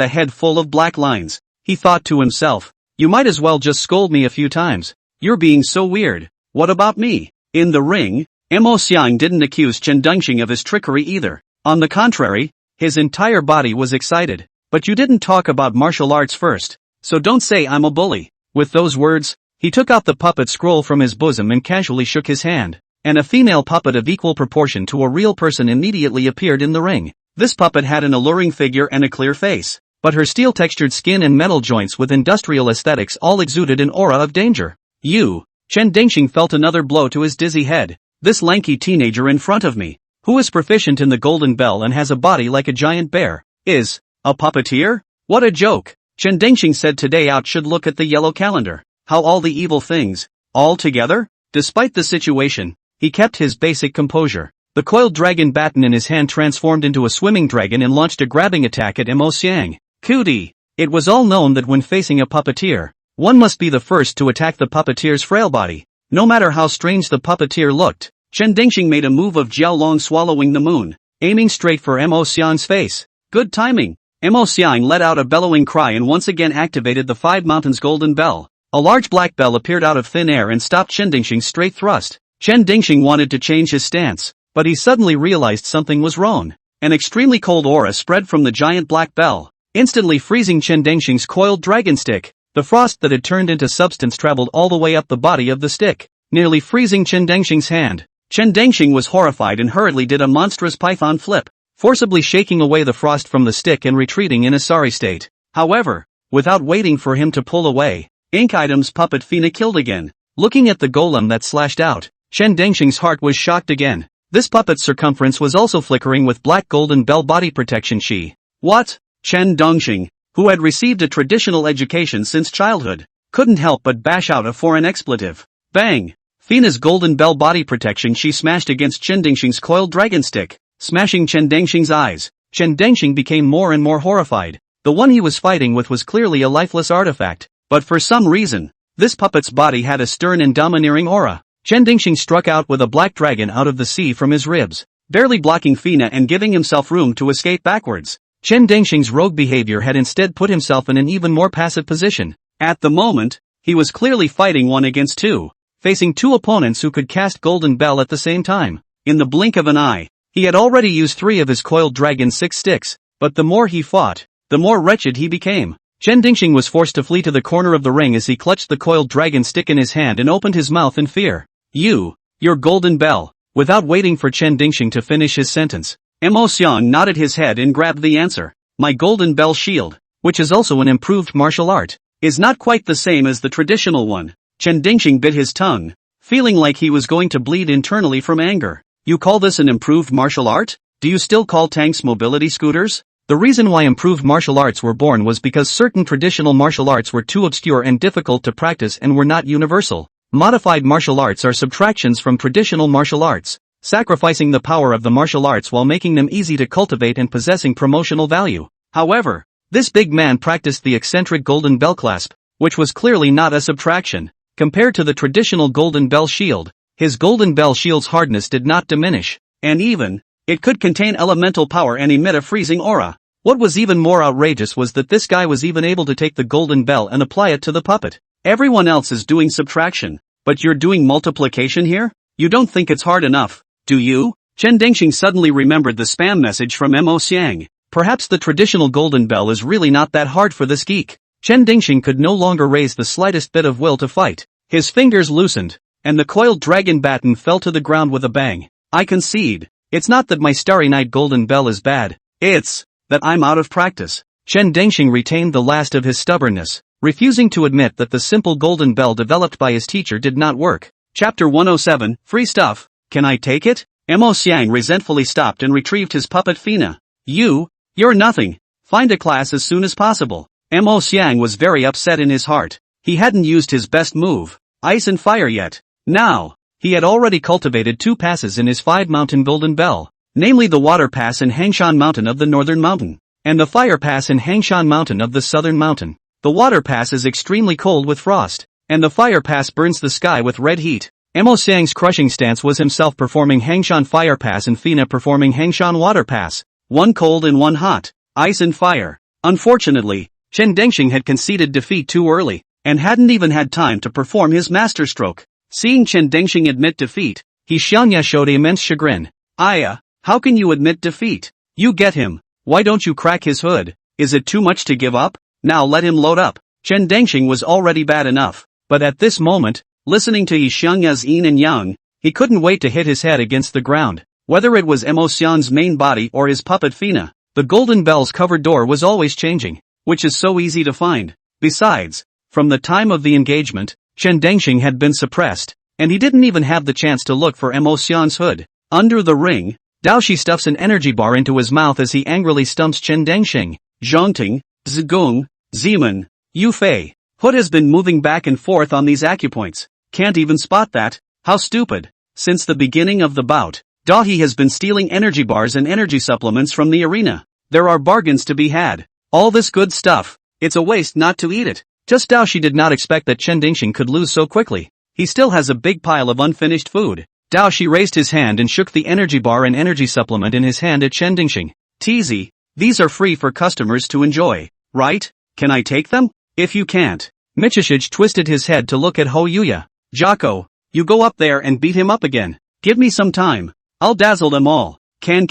a head full of black lines. He thought to himself, you might as well just scold me a few times. You're being so weird. What about me? In the ring, Mo Xiang didn't accuse Chen Dingxing of his trickery either. On the contrary, his entire body was excited. But you didn't talk about martial arts first, so don't say I'm a bully. With those words, he took out the puppet scroll from his bosom and casually shook his hand, and a female puppet of equal proportion to a real person immediately appeared in the ring. This puppet had an alluring figure and a clear face, but her steel-textured skin and metal joints with industrial aesthetics all exuded an aura of danger. Chen Dingxing felt another blow to his dizzy head. This lanky teenager in front of me, who is proficient in the golden bell and has a body like a giant bear, is a puppeteer? What a joke! Chen Dingxing said today out should look at the yellow calendar. How all the evil things, all together? Despite the situation, he kept his basic composure. The coiled dragon baton in his hand transformed into a swimming dragon and launched a grabbing attack at Mo Xiang. Cootie! It was all known that when facing a puppeteer, one must be the first to attack the puppeteer's frail body. No matter how strange the puppeteer looked, Chen Dingxing made a move of Jiaolong swallowing the moon, aiming straight for Mo Xiang's face. Good timing! Mo Xiang let out a bellowing cry and once again activated the 5 Mountains golden bell. A large black bell appeared out of thin air and stopped Chen Dingxing's straight thrust. Chen Dingxing wanted to change his stance, but he suddenly realized something was wrong. An extremely cold aura spread from the giant black bell, instantly freezing Chen Dingxing's coiled dragon stick. The frost that had turned into substance traveled all the way up the body of the stick, nearly freezing Chen Dingxing's hand. Chen Dingxing was horrified and hurriedly did a monstrous python flip, forcibly shaking away the frost from the stick and retreating in a sorry state. However, without waiting for him to pull away, Ink Item's puppet Fina killed again. Looking at the golem that slashed out, Chen Dingxing's heart was shocked again. This puppet's circumference was also flickering with black golden bell body protection chi. What? Chen Dingxing, who had received a traditional education since childhood, couldn't help but bash out a foreign expletive. Bang! Fina's golden bell body protection she smashed against Chen Dingxing's coiled dragon stick, smashing Chen Dingxing's eyes. Chen Dingxing became more and more horrified. The one he was fighting with was clearly a lifeless artifact, but for some reason, this puppet's body had a stern and domineering aura. Chen Dingxing struck out with a black dragon out of the sea from his ribs, barely blocking Fina and giving himself room to escape backwards. Chen Dingxing's rogue behavior had instead put himself in an even more passive position. At the moment, he was clearly fighting 1 against 2, facing 2 opponents who could cast Golden Bell at the same time. In the blink of an eye, he had already used 3 of his coiled dragon's 6 sticks, but the more he fought, the more wretched he became. Chen Dingxing was forced to flee to the corner of the ring as he clutched the coiled dragon stick in his hand and opened his mouth in fear. Your Golden Bell. Without waiting for Chen Dingxing to finish his sentence, Mo Xiang nodded his head and grabbed the answer. My Golden Bell shield, which is also an improved martial art, is not quite the same as the traditional one. Chen Dingxing bit his tongue, feeling like he was going to bleed internally from anger. You call this an improved martial art? Do you still call tanks mobility scooters? The reason why improved martial arts were born was because certain traditional martial arts were too obscure and difficult to practice and were not universal. Modified martial arts are subtractions from traditional martial arts, sacrificing the power of the martial arts while making them easy to cultivate and possessing promotional value. However, this big man practiced the eccentric Golden Bell clasp, which was clearly not a subtraction. Compared to the traditional Golden Bell shield, his Golden Bell shield's hardness did not diminish, and even, it could contain elemental power and emit a freezing aura. What was even more outrageous was that this guy was even able to take the Golden Bell and apply it to the puppet. Everyone else is doing subtraction, but you're doing multiplication here? You don't think it's hard enough, do you? Chen Dingxing suddenly remembered the spam message from Mo Xiang. Perhaps the traditional Golden Bell is really not that hard for this geek. Chen Dingxing could no longer raise the slightest bit of will to fight. His fingers loosened, and the coiled dragon baton fell to the ground with a bang. I concede. It's not that my Starry Night Golden Bell is bad, it's that I'm out of practice. Chen Dingxing retained the last of his stubbornness, refusing to admit that the simple Golden Bell developed by his teacher did not work. Chapter 107, Free Stuff. Can I take it? Mo Xiang resentfully stopped and retrieved his puppet Fina. You're nothing. Find a class as soon as possible. Mo Xiang was very upset in his heart. He hadn't used his best move, Ice and Fire yet. Now, he had already cultivated 2 passes in his 5-mountain Golden Bell, namely the Water Pass in Hangshan Mountain of the Northern Mountain, and the Fire Pass in Hangshan Mountain of the Southern Mountain. The Water Pass is extremely cold with frost, and the Fire Pass burns the sky with red heat. Mo Xiang's crushing stance was himself performing Hangshan Fire Pass and Fina performing Hangshan Water Pass, one cold and one hot, ice and fire. Unfortunately, Chen Dingxing had conceded defeat too early, and hadn't even had time to perform his masterstroke. Seeing Chen Dingxing admit defeat, He Xiangya showed immense chagrin. Aya, how can you admit defeat? You get him. Why don't you crack his hood? Is it too much to give up? Now let him load up. Chen Dingxing was already bad enough, but at this moment, listening to He Xiangya's yin and yang, he couldn't wait to hit his head against the ground. Whether it was Mo Xiang's main body or his puppet Fina, the Golden Bell's covered door was always changing, which is so easy to find. Besides, from the time of the engagement, Chen Dingxing had been suppressed, and he didn't even have the chance to look for Mo Xiang's hood. Under the ring, Dao Shi stuffs an energy bar into his mouth as he angrily stumps Chen Dingxing. Zhongting, Zigong, Zeman, Yu Fei. Hood has been moving back and forth on these acupoints. Can't even spot that? How stupid. Since the beginning of the bout, Dahi has been stealing energy bars and energy supplements from the arena. There are bargains to be had. All this good stuff, it's a waste not to eat it. Just Dao Shi did not expect that Chen Dingxing could lose so quickly. He still has a big pile of unfinished food. Dao Shi raised his hand and shook the energy bar and energy supplement in his hand at Chen Dingxing. Teasy, these are free for customers to enjoy, right? Can I take them? If you can't. Michishige twisted his head to look at Ho Yuya. Jocko, you go up there and beat him up again. Give me some time. I'll dazzle them all. Can.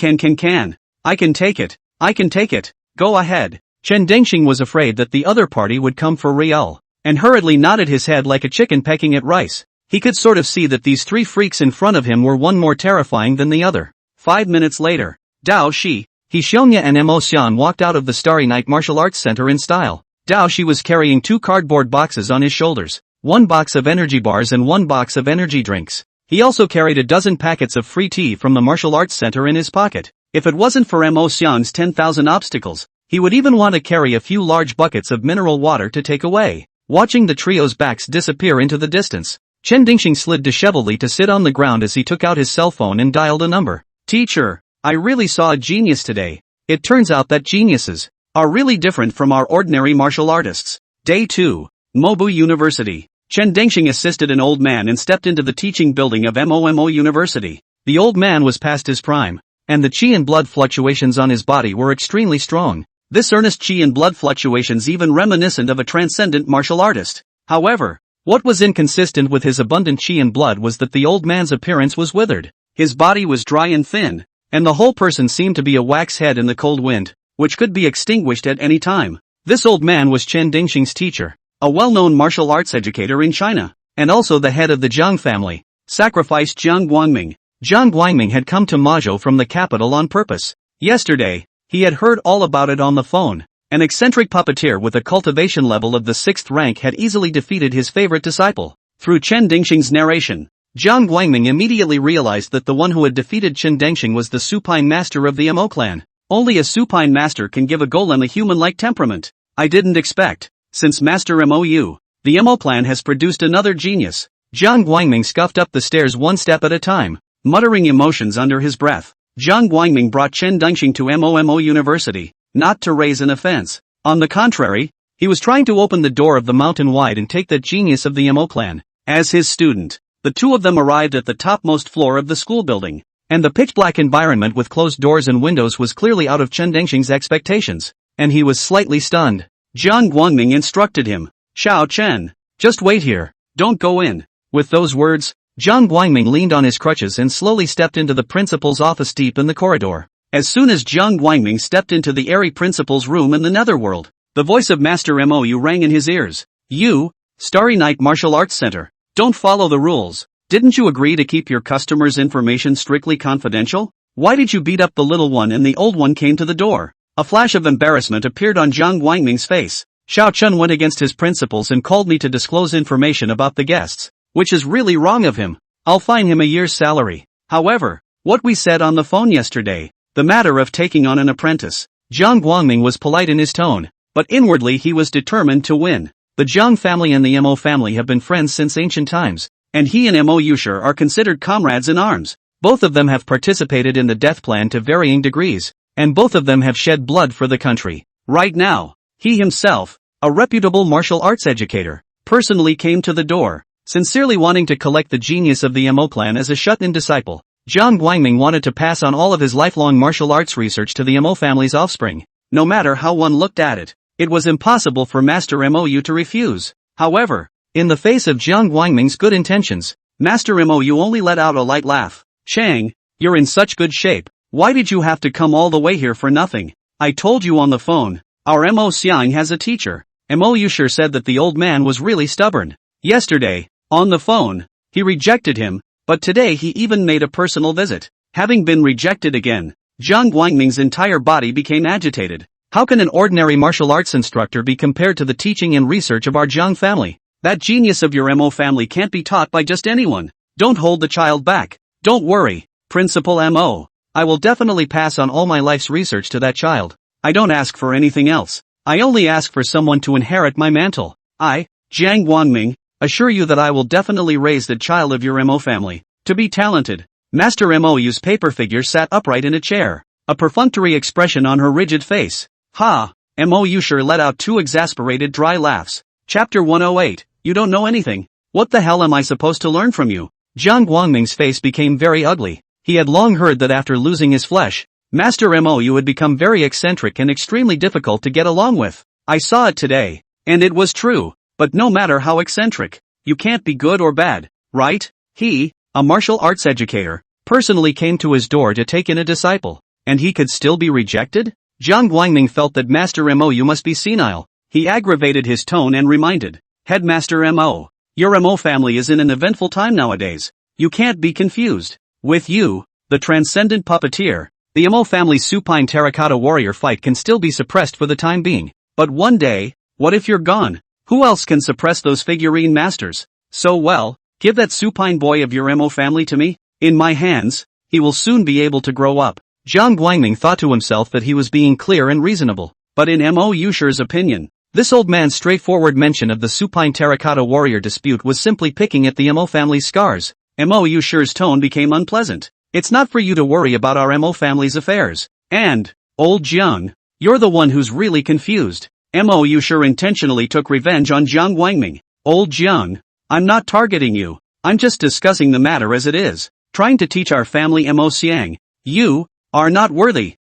I can take it. Go ahead. Chen Dingxing was afraid that the other party would come for real, and hurriedly nodded his head like a chicken pecking at rice. He could sort of see that these 3 freaks in front of him were one more terrifying than the other. 5 minutes later, Dao Shi, He Xiangya and Mo Xian walked out of the Starry Night Martial Arts Center in style. Dao Shi was carrying 2 cardboard boxes on his shoulders, 1 box of energy bars and 1 box of energy drinks. He also carried a dozen packets of free tea from the Martial Arts Center in his pocket. If it wasn't for Mo Xian's 10,000 obstacles, He would even want to carry a few large buckets of mineral water to take away. Watching the trio's backs disappear into the distance, Chen Dingxing slid disheveledly to sit on the ground as he took out his cell phone and dialed a number. Teacher, I really saw a genius today. It turns out that geniuses are really different from our ordinary martial artists. Day 2. Mobu University. Chen Dingxing assisted an old man and stepped into the teaching building of Momo University. The old man was past his prime, and the qi and blood fluctuations on his body were extremely strong. This earnest qi and blood fluctuations even reminiscent of a transcendent martial artist. However, what was inconsistent with his abundant qi and blood was that the old man's appearance was withered. His body was dry and thin, and the whole person seemed to be a wax head in the cold wind, which could be extinguished at any time. This old man was Chen Dingxing's teacher, a well-known martial arts educator in China, and also the head of the Zhang family. Sacrificed Zhang Guangming. Zhang Guangming had come to Mazhou from the capital on purpose. Yesterday, he had heard all about it on the phone. An eccentric puppeteer with a cultivation level of the 6th rank had easily defeated his favorite disciple. Through Chen Dingxing's narration, Zhang Guangming immediately realized that the one who had defeated Chen Dingxing was the supine master of the Mo clan. Only a supine master can give a golem a human-like temperament. I didn't expect. Since Master Mou, the Mo clan has produced another genius. Zhang Guangming scuffed up the stairs one step at a time, muttering emotions under his breath. Zhang Guangming brought Chen Dingxing to Momo University, not to raise an offense. On the contrary, he was trying to open the door of the mountain wide and take the genius of the Mo clan as his student. The two of them arrived at the topmost floor of the school building, and the pitch-black environment with closed doors and windows was clearly out of Chen Dingxing's expectations, and he was slightly stunned. Zhang Guangming instructed him, "Xiao Chen, just wait here, don't go in." With those words, Zhang Guangming leaned on his crutches and slowly stepped into the principal's office deep in the corridor. As soon as Zhang Guangming stepped into the airy principal's room in the netherworld, the voice of Master Mou rang in his ears. "You, Starry Night Martial Arts Center, don't follow the rules. Didn't you agree to keep your customers' information strictly confidential? Why did you beat up the little one and the old one came to the door?" A flash of embarrassment appeared on Zhang Guangming's face. "Xiao Chen went against his principles and called me to disclose information about the guests, which is really wrong of him. I'll fine him a year's salary. However, what we said on the phone yesterday, the matter of taking on an apprentice." Zhang Guangming was polite in his tone, but inwardly he was determined to win. The Zhang family and the Mo family have been friends since ancient times, and he and Mo Yushir are considered comrades in arms. Both of them have participated in the death plan to varying degrees, and both of them have shed blood for the country. Right now, he himself, a reputable martial arts educator, personally came to the door, sincerely wanting to collect the genius of the Mo clan as a shut-in disciple. Zhang Guangming wanted to pass on all of his lifelong martial arts research to the Mo family's offspring. No matter how one looked at it, it was impossible for Master Mou to refuse. However, in the face of Zhang Guangming's good intentions, Master Mou only let out a light laugh. "Chang, you're in such good shape. Why did you have to come all the way here for nothing? I told you on the phone, our Mo Xiang has a teacher." Mo Yushir said that the old man was really stubborn. Yesterday, on the phone, he rejected him, but today he even made a personal visit. Having been rejected again, Zhang Guangming's entire body became agitated. How can an ordinary martial arts instructor be compared to the teaching and research of our Zhang family? That genius of your Mo family can't be taught by just anyone. Don't hold the child back. Don't worry, Principal Mo. I will definitely pass on all my life's research to that child. I don't ask for anything else. I only ask for someone to inherit my mantle. I, Zhang Guangming, assure you that I will definitely raise the child of your Mo family to be talented. Master Mou's paper figure sat upright in a chair, a perfunctory expression on her rigid face. Ha! Mo Yushir let out two exasperated dry laughs. Chapter 108, You don't know anything. What the hell am I supposed to learn from you? Zhang Guangming's face became very ugly. He had long heard that after losing his flesh, Master Mou had become very eccentric and extremely difficult to get along with. I saw it today, and it was true, but no matter how eccentric, you can't be good or bad, right? He, a martial arts educator, personally came to his door to take in a disciple, and he could still be rejected? Zhang Guangming felt that Master Mou must be senile. He aggravated his tone and reminded, Headmaster Mo, your Mo family is in an eventful time nowadays. You can't be confused. With you, the transcendent puppeteer, the Mo family's supine terracotta warrior fight can still be suppressed for the time being. But one day, what if you're gone? Who else can suppress those figurine masters? So well, give that supine boy of your Mo family to me. In my hands, he will soon be able to grow up. Zhang Guangming thought to himself that he was being clear and reasonable, but in Mo Yusher's opinion, this old man's straightforward mention of the supine terracotta warrior dispute was simply picking at the Mo family's scars. Mo Yusher's tone became unpleasant. It's not for you to worry about our Mo family's affairs. And, old Jiang, you're the one who's really confused. Mo Yusher intentionally took revenge on Jiang Guangming. Old Jiang, I'm not targeting you. I'm just discussing the matter as it is. Trying to teach our family Mo Xiang. You are not worthy.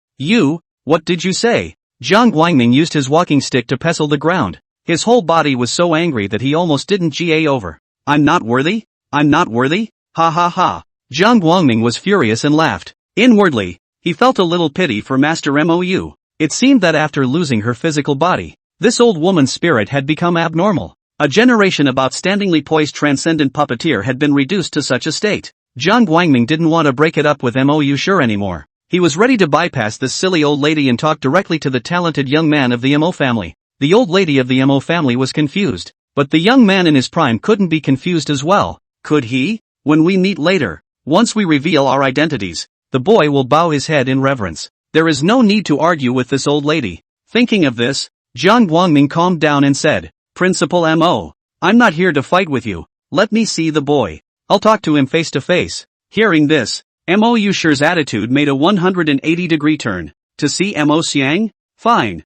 What did you say? Jiang Guangming used his walking stick to pestle the ground. His whole body was so angry that he almost didn't ga over. I'm not worthy? I'm not worthy? Ha ha ha. Jiang Guangming was furious and laughed. Inwardly, he felt a little pity for Master Mou. It seemed that after losing her physical body, this old woman's spirit had become abnormal. A generation of outstandingly poised transcendent puppeteer had been reduced to such a state. Jiang Guangming didn't want to break it up with Mo Yusher anymore. He was ready to bypass this silly old lady and talk directly to the talented young man of the Mo family. The old lady of the Mo family was confused, but the young man in his prime couldn't be confused as well, could he? When we meet later, once we reveal our identities, the boy will bow his head in reverence. There is no need to argue with this old lady. Thinking of this, Jiang Guangming calmed down and said, Principal Mo, I'm not here to fight with you. Let me see the boy. I'll talk to him face to face. Hearing this, Mo Yusher's attitude made a 180-degree turn. To see Mo Xiang? Fine.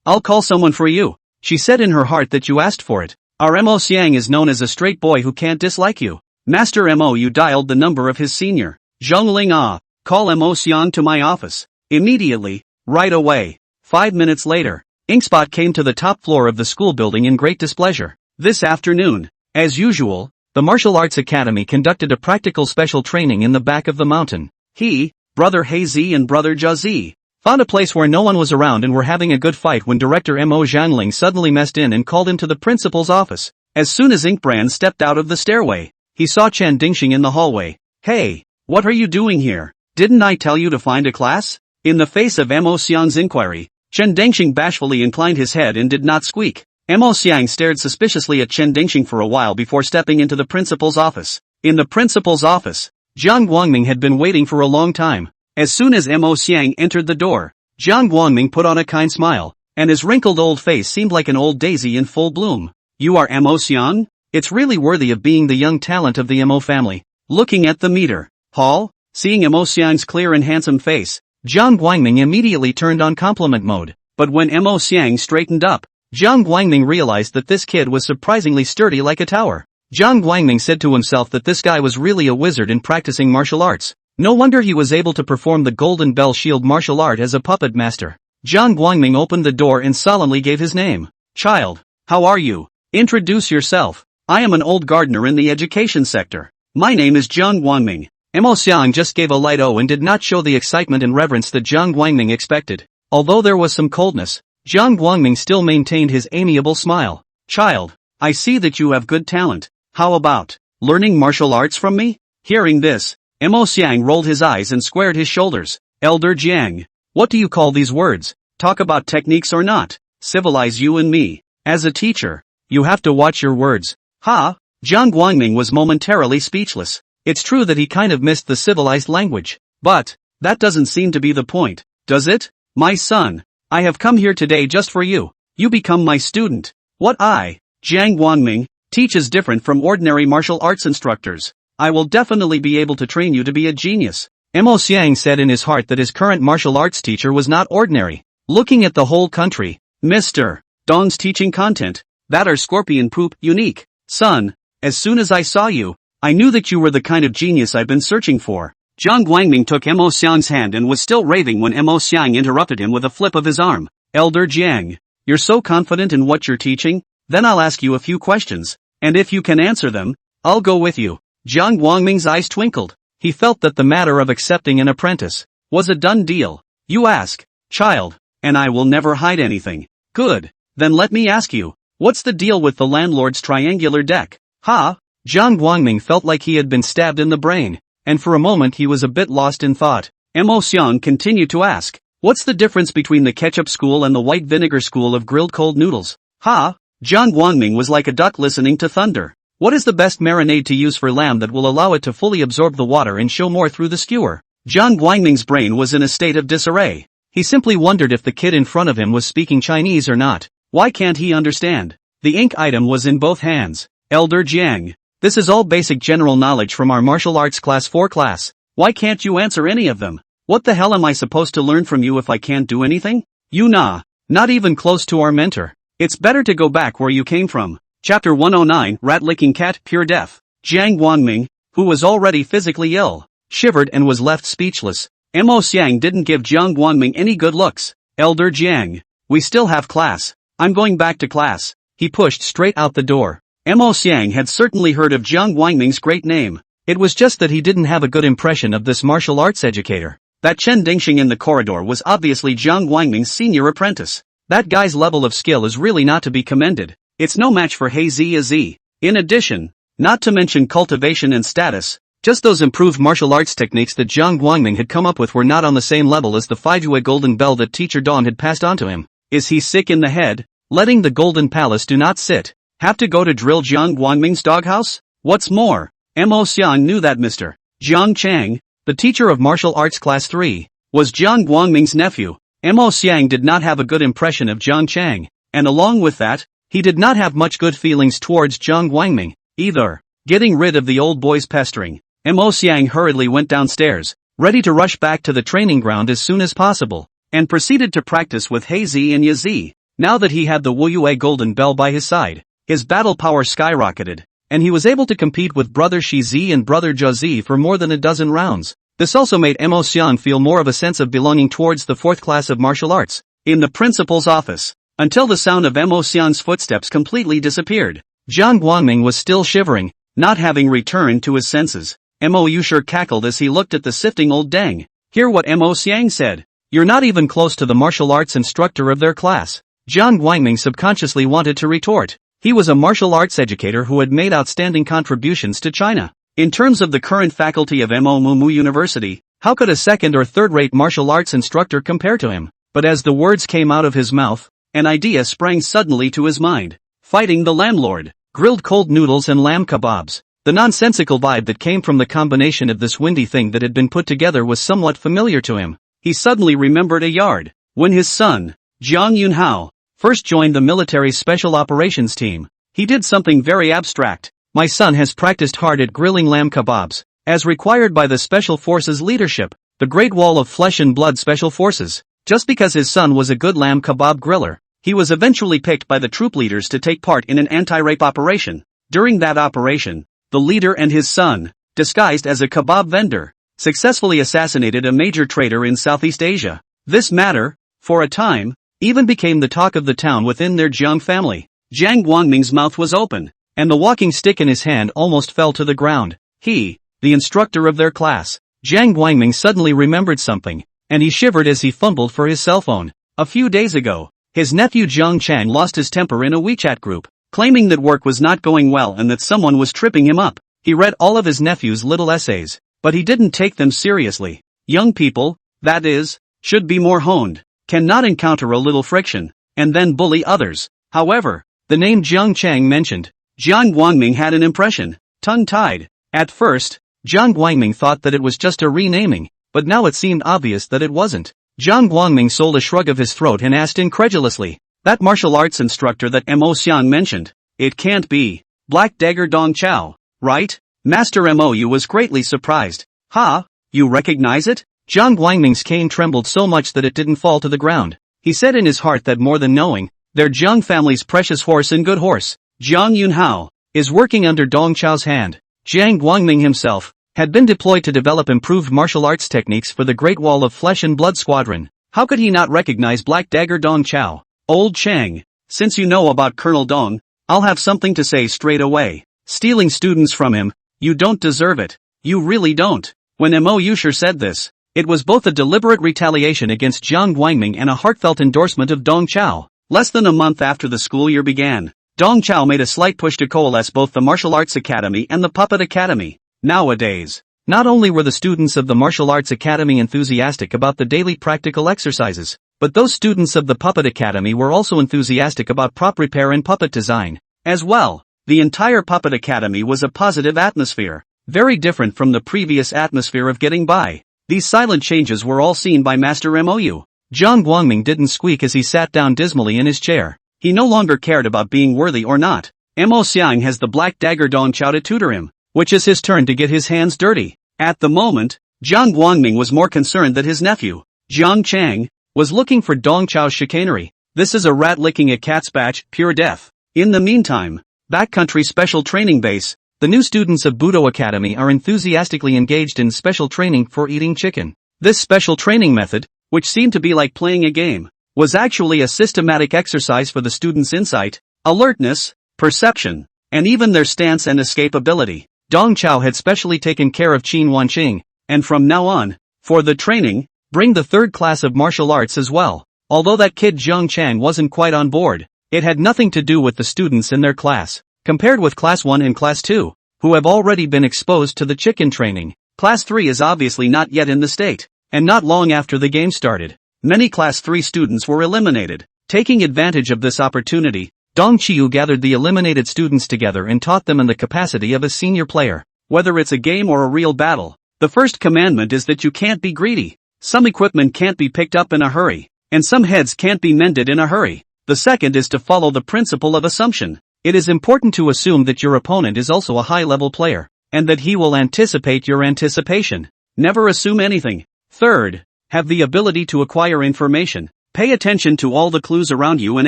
I'll call someone for you. She said in her heart that you asked for it. Our Mo Xiang is known as a straight boy who can't dislike you. Master Mo dialed the number of his senior. Zhongling call Mo Xiang to my office. Immediately, right away. 5 minutes later, Inkspot came to the top floor of the school building in great displeasure. This afternoon, as usual, the martial arts academy conducted a practical special training in the back of the mountain. He, Brother Heizi and Brother Jiazi, found a place where no one was around and were having a good fight when Director Mo Zhangling suddenly messed in and called him to the principal's office. As soon as Inkbrand stepped out of the stairway, he saw Chen Dingxing in the hallway. Hey, what are you doing here? Didn't I tell you to find a class? In the face of Mo Xiang's inquiry, Chen Dingxing bashfully inclined his head and did not squeak. Mo Xiang stared suspiciously at Chen Dingxing for a while before stepping into the principal's office. In the principal's office, Jiang Guangming had been waiting for a long time. As soon as Mo Xiang entered the door, Jiang Guangming put on a kind smile, and his wrinkled old face seemed like an old daisy in full bloom. You are Mo Xiang? It's really worthy of being the young talent of the Mo family. Looking at the meter hall, seeing Mo Xiang's clear and handsome face, Jiang Guangming immediately turned on compliment mode. But when Mo Xiang straightened up, Jiang Guangming realized that this kid was surprisingly sturdy like a tower. Jiang Guangming said to himself that this guy was really a wizard in practicing martial arts. No wonder he was able to perform the Golden Bell Shield martial art as a puppet master. Jiang Guangming opened the door and solemnly gave his name. Child, how are you? Introduce yourself. I am an old gardener in the education sector. My name is Jiang Guangming. Mo Xiang just gave a light O and did not show the excitement and reverence that Jiang Guangming expected. Although there was some coldness, Jiang Guangming still maintained his amiable smile. Child, I see that you have good talent. How about learning martial arts from me? Hearing this, Mo Xiang rolled his eyes and squared his shoulders. Elder Jiang, what do you call these words? Talk about techniques or not? Civilize you and me. As a teacher, you have to watch your words. Ha! Jiang Guangming was momentarily speechless. It's true that he kind of missed the civilized language. But that doesn't seem to be the point, does it? My son, I have come here today just for you. You become my student. What Jiang Guangming, teach is different from ordinary martial arts instructors. I will definitely be able to train you to be a genius. Mo Xiang said in his heart that his current martial arts teacher was not ordinary. Looking at the whole country, Mr. Dong's teaching content, that are scorpion poop, unique. Son, as soon as I saw you, I knew that you were the kind of genius I've been searching for. Jiang Guangming took Mo Xiang's hand and was still raving when Mo Xiang interrupted him with a flip of his arm. Elder Jiang, you're so confident in what you're teaching? Then I'll ask you a few questions, and if you can answer them, I'll go with you. Jiang Guangming's eyes twinkled. He felt that the matter of accepting an apprentice was a done deal. You ask, child, and I will never hide anything. Good. Then let me ask you, what's the deal with the landlord's triangular deck? Ha! Jiang Guangming felt like he had been stabbed in the brain, and for a moment he was a bit lost in thought. Mo Xiang continued to ask, what's the difference between the ketchup school and the white vinegar school of grilled cold noodles? Ha! Jiang Guangming was like a duck listening to thunder. What is the best marinade to use for lamb that will allow it to fully absorb the water and show more through the skewer? Jiang Guangming's brain was in a state of disarray. He simply wondered if the kid in front of him was speaking Chinese or not. Why can't he understand? The ink item was in both hands. Elder Jiang. This is all basic general knowledge from our martial arts class 4 class. Why can't you answer any of them? What the hell am I supposed to learn from you if I can't do anything? You nah. Not even close to our mentor. It's better to go back where you came from. Chapter 109, Rat-Licking Cat, Pure Death. Jiang Guangming, who was already physically ill, shivered and was left speechless. Mo Xiang didn't give Jiang Guangming any good looks. Elder Jiang. We still have class. I'm going back to class. He pushed straight out the door. Mo Xiang had certainly heard of Jiang Guangming's great name. It was just that he didn't have a good impression of this martial arts educator. That Chen Dingxing in the corridor was obviously Jiang Guangming's senior apprentice. That guy's level of skill is really not to be commended. It's no match for He Ziyi. In addition, not to mention cultivation and status, just those improved martial arts techniques that Jiang Guangming had come up with were not on the same level as the 5-Yue golden bell that teacher Dawn had passed on to him. Is he sick in the head? Letting the golden palace do not sit. Have to go to drill Jiang Guangming's doghouse? What's more, Mo Xiang knew that Mr. Jiang Chang, the teacher of martial arts class 3, was Jiang Guangming's nephew. Mo Xiang did not have a good impression of Jiang Chang, and along with that, he did not have much good feelings towards Jiang Guangming, either. Getting rid of the old boy's pestering, Mo Xiang hurriedly went downstairs, ready to rush back to the training ground as soon as possible, and proceeded to practice with He Zi and Ye Zi. Now that he had the Wu Yue golden bell by his side, his battle power skyrocketed, and he was able to compete with brother Shi Zi and brother Zhe Zi for more than a dozen rounds. This also made Mo Xiang feel more of a sense of belonging towards the 4th class of martial arts. In the principal's office, until the sound of Mo Xiang's footsteps completely disappeared, Jiang Guangming was still shivering, not having returned to his senses. Mo Yu sure cackled as he looked at the sifting old dang. Hear what Mo Xiang said. You're not even close to the martial arts instructor of their class. Jiang Guangming subconsciously wanted to retort. He was a martial arts educator who had made outstanding contributions to China. In terms of the current faculty of Mo Mu University, how could a second or third-rate martial arts instructor compare to him? But as the words came out of his mouth, an idea sprang suddenly to his mind. Fighting the landlord, grilled cold noodles and lamb kebabs. The nonsensical vibe that came from the combination of this windy thing that had been put together was somewhat familiar to him. He suddenly remembered a yard, when his son, Jiang Yunhao, first joined the military's special operations team. He did something very abstract. My son has practiced hard at grilling lamb kebabs, as required by the Special Forces leadership, the Great Wall of Flesh and Blood Special Forces. Just because his son was a good lamb kebab griller, he was eventually picked by the troop leaders to take part in an anti-rape operation. During that operation, the leader and his son, disguised as a kebab vendor, successfully assassinated a major trader in Southeast Asia. This matter, for a time, even became the talk of the town within their Jiang family. Jiang Guangming's mouth was open, and the walking stick in his hand almost fell to the ground. He, the instructor of their class, Jiang Guangming suddenly remembered something, and he shivered as he fumbled for his cell phone. A few days ago, his nephew Jiang Chang lost his temper in a WeChat group, claiming that work was not going well and that someone was tripping him up. He read all of his nephew's little essays, but he didn't take them seriously. Young people, that is, should be more honed, cannot encounter a little friction, and then bully others. However, the name Jiang Chang mentioned, Jiang Guangming had an impression, tongue-tied. At first, Jiang Guangming thought that it was just a renaming, but now it seemed obvious that it wasn't. Jiang Guangming sold a shrug of his throat and asked incredulously, that martial arts instructor that Mo Xiang mentioned, it can't be Black Dagger Dong Chao, right? Master Mou was greatly surprised. Ha, you recognize it? Jiang Guangming's cane trembled so much that it didn't fall to the ground. He said in his heart that more than knowing, they're Jiang family's precious horse and good horse, Jiang Yunhao, is working under Dong Chao's hand. Jiang Guangming himself had been deployed to develop improved martial arts techniques for the Great Wall of Flesh and Blood Squadron. How could he not recognize Black Dagger Dong Chao? Old Chang, since you know about Colonel Dong, I'll have something to say straight away. Stealing students from him, you don't deserve it. You really don't. When Mo Yusher said this, it was both a deliberate retaliation against Jiang Guangming and a heartfelt endorsement of Dong Chao. Less than a month after the school year began, Dong Chao made a slight push to coalesce both the Martial Arts Academy and the Puppet Academy. Nowadays, not only were the students of the Martial Arts Academy enthusiastic about the daily practical exercises, but those students of the Puppet Academy were also enthusiastic about prop repair and puppet design. As well, the entire Puppet Academy was a positive atmosphere, very different from the previous atmosphere of getting by. These silent changes were all seen by Master Mou. Jiang Guangming didn't squeak as he sat down dismally in his chair. He no longer cared about being worthy or not. Mo Xiang has the black dagger Dong Chao to tutor him, which is his turn to get his hands dirty. At the moment, Jiang Guangming was more concerned that his nephew, Jiang Chang, was looking for Dong Chao's chicanery. This is a rat licking a cat's batch, pure death. In the meantime, backcountry special training base, the new students of Budo Academy are enthusiastically engaged in special training for eating chicken. This special training method, which seemed to be like playing a game, was actually a systematic exercise for the students' insight, alertness, perception, and even their stance and escapability. Dong Chao had specially taken care of Qin Wanqing, and from now on, for the training, bring the third class of martial arts as well. Although that kid Zhang Chang wasn't quite on board, it had nothing to do with the students in their class. Compared with Class 1 and Class 2, who have already been exposed to the chicken training, Class 3 is obviously not yet in the state, and not long after the game started, many Class 3 students were eliminated. Taking advantage of this opportunity, Dong Qiu gathered the eliminated students together and taught them in the capacity of a senior player. Whether it's a game or a real battle, the first commandment is that you can't be greedy. Some equipment can't be picked up in a hurry, and some heads can't be mended in a hurry. The second is to follow the principle of assumption. It is important to assume that your opponent is also a high-level player, and that he will anticipate your anticipation. Never assume anything. Third, have the ability to acquire information. Pay attention to all the clues around you and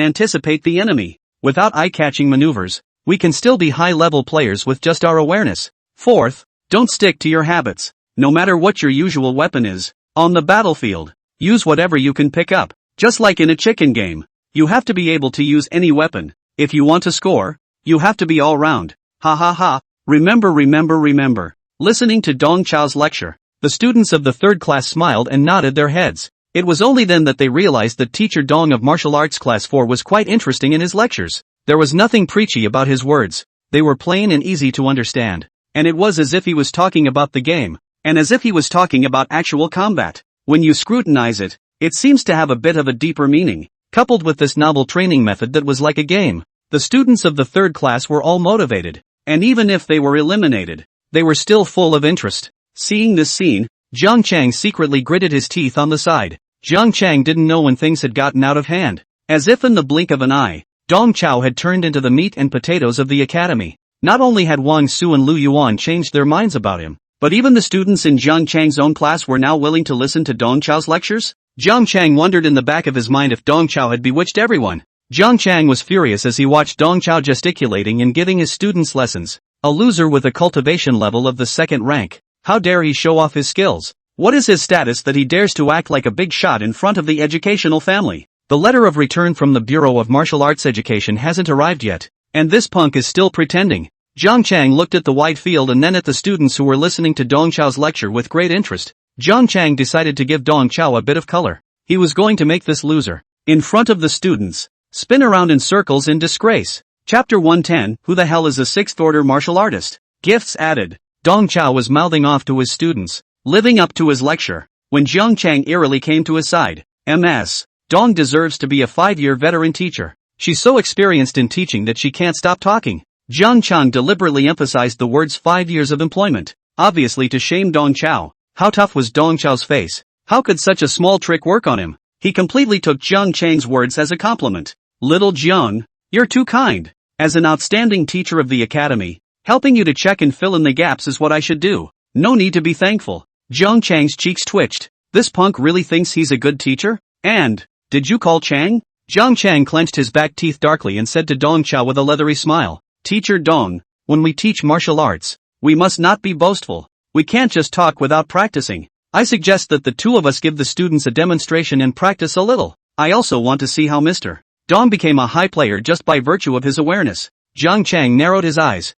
anticipate the enemy. Without eye-catching maneuvers, we can still be high-level players with just our awareness. Fourth, don't stick to your habits. No matter what your usual weapon is, on the battlefield, use whatever you can pick up. Just like in a chicken game, you have to be able to use any weapon. If you want to score, you have to be all round. Ha ha ha. Remember. Listening to Dong Chao's lecture, the students of the third class smiled and nodded their heads. It was only then that they realized that teacher Dong of Martial Arts Class 4 was quite interesting in his lectures. There was nothing preachy about his words. They were plain and easy to understand. And it was as if he was talking about the game, and as if he was talking about actual combat. When you scrutinize it, it seems to have a bit of a deeper meaning. Coupled with this novel training method that was like a game, the students of the third class were all motivated, and even if they were eliminated, they were still full of interest. Seeing this scene, Jiang Chang secretly gritted his teeth on the side. Jiang Chang didn't know when things had gotten out of hand. As if in the blink of an eye, Dong Chao had turned into the meat and potatoes of the academy. Not only had Wang Su and Lu Yuan changed their minds about him, but even the students in Jiang Chang's own class were now willing to listen to Dong Chao's lectures. Jiang Chang wondered in the back of his mind if Dong Chao had bewitched everyone. Jiang Chang was furious as he watched Dong Chao gesticulating and giving his students lessons. A loser with a cultivation level of the second rank. How dare he show off his skills? What is his status that he dares to act like a big shot in front of the educational family? The letter of return from the Bureau of Martial Arts Education hasn't arrived yet, and this punk is still pretending. Jiang Chang looked at the wide field and then at the students who were listening to Dong Chao's lecture with great interest. Jiang Chang decided to give Dong Chao a bit of color. He was going to make this loser, in front of the students, spin around in circles in disgrace. Chapter 110, Who the hell is a sixth-order martial artist? Gifts added. Dong Chao was mouthing off to his students, living up to his lecture, when Jiang Chang eerily came to his side. MS. Dong deserves to be a 5-year veteran teacher. She's so experienced in teaching that she can't stop talking. Jiang Chang deliberately emphasized the words 5 years of employment, obviously to shame Dong Chao. How tough was Dong Chao's face? How could such a small trick work on him? He completely took Jiang Chang's words as a compliment. Little Jiang, you're too kind. As an outstanding teacher of the academy, helping you to check and fill in the gaps is what I should do. No need to be thankful. Jiang Chang's cheeks twitched. This punk really thinks he's a good teacher? And, did you call Chang? Jiang Chang clenched his back teeth darkly and said to Dong Chao with a leathery smile, Teacher Dong, when we teach martial arts, we must not be boastful. We can't just talk without practicing. I suggest that the two of us give the students a demonstration and practice a little. I also want to see how Mr. Dong became a high player just by virtue of his awareness. Jiang Chang narrowed his eyes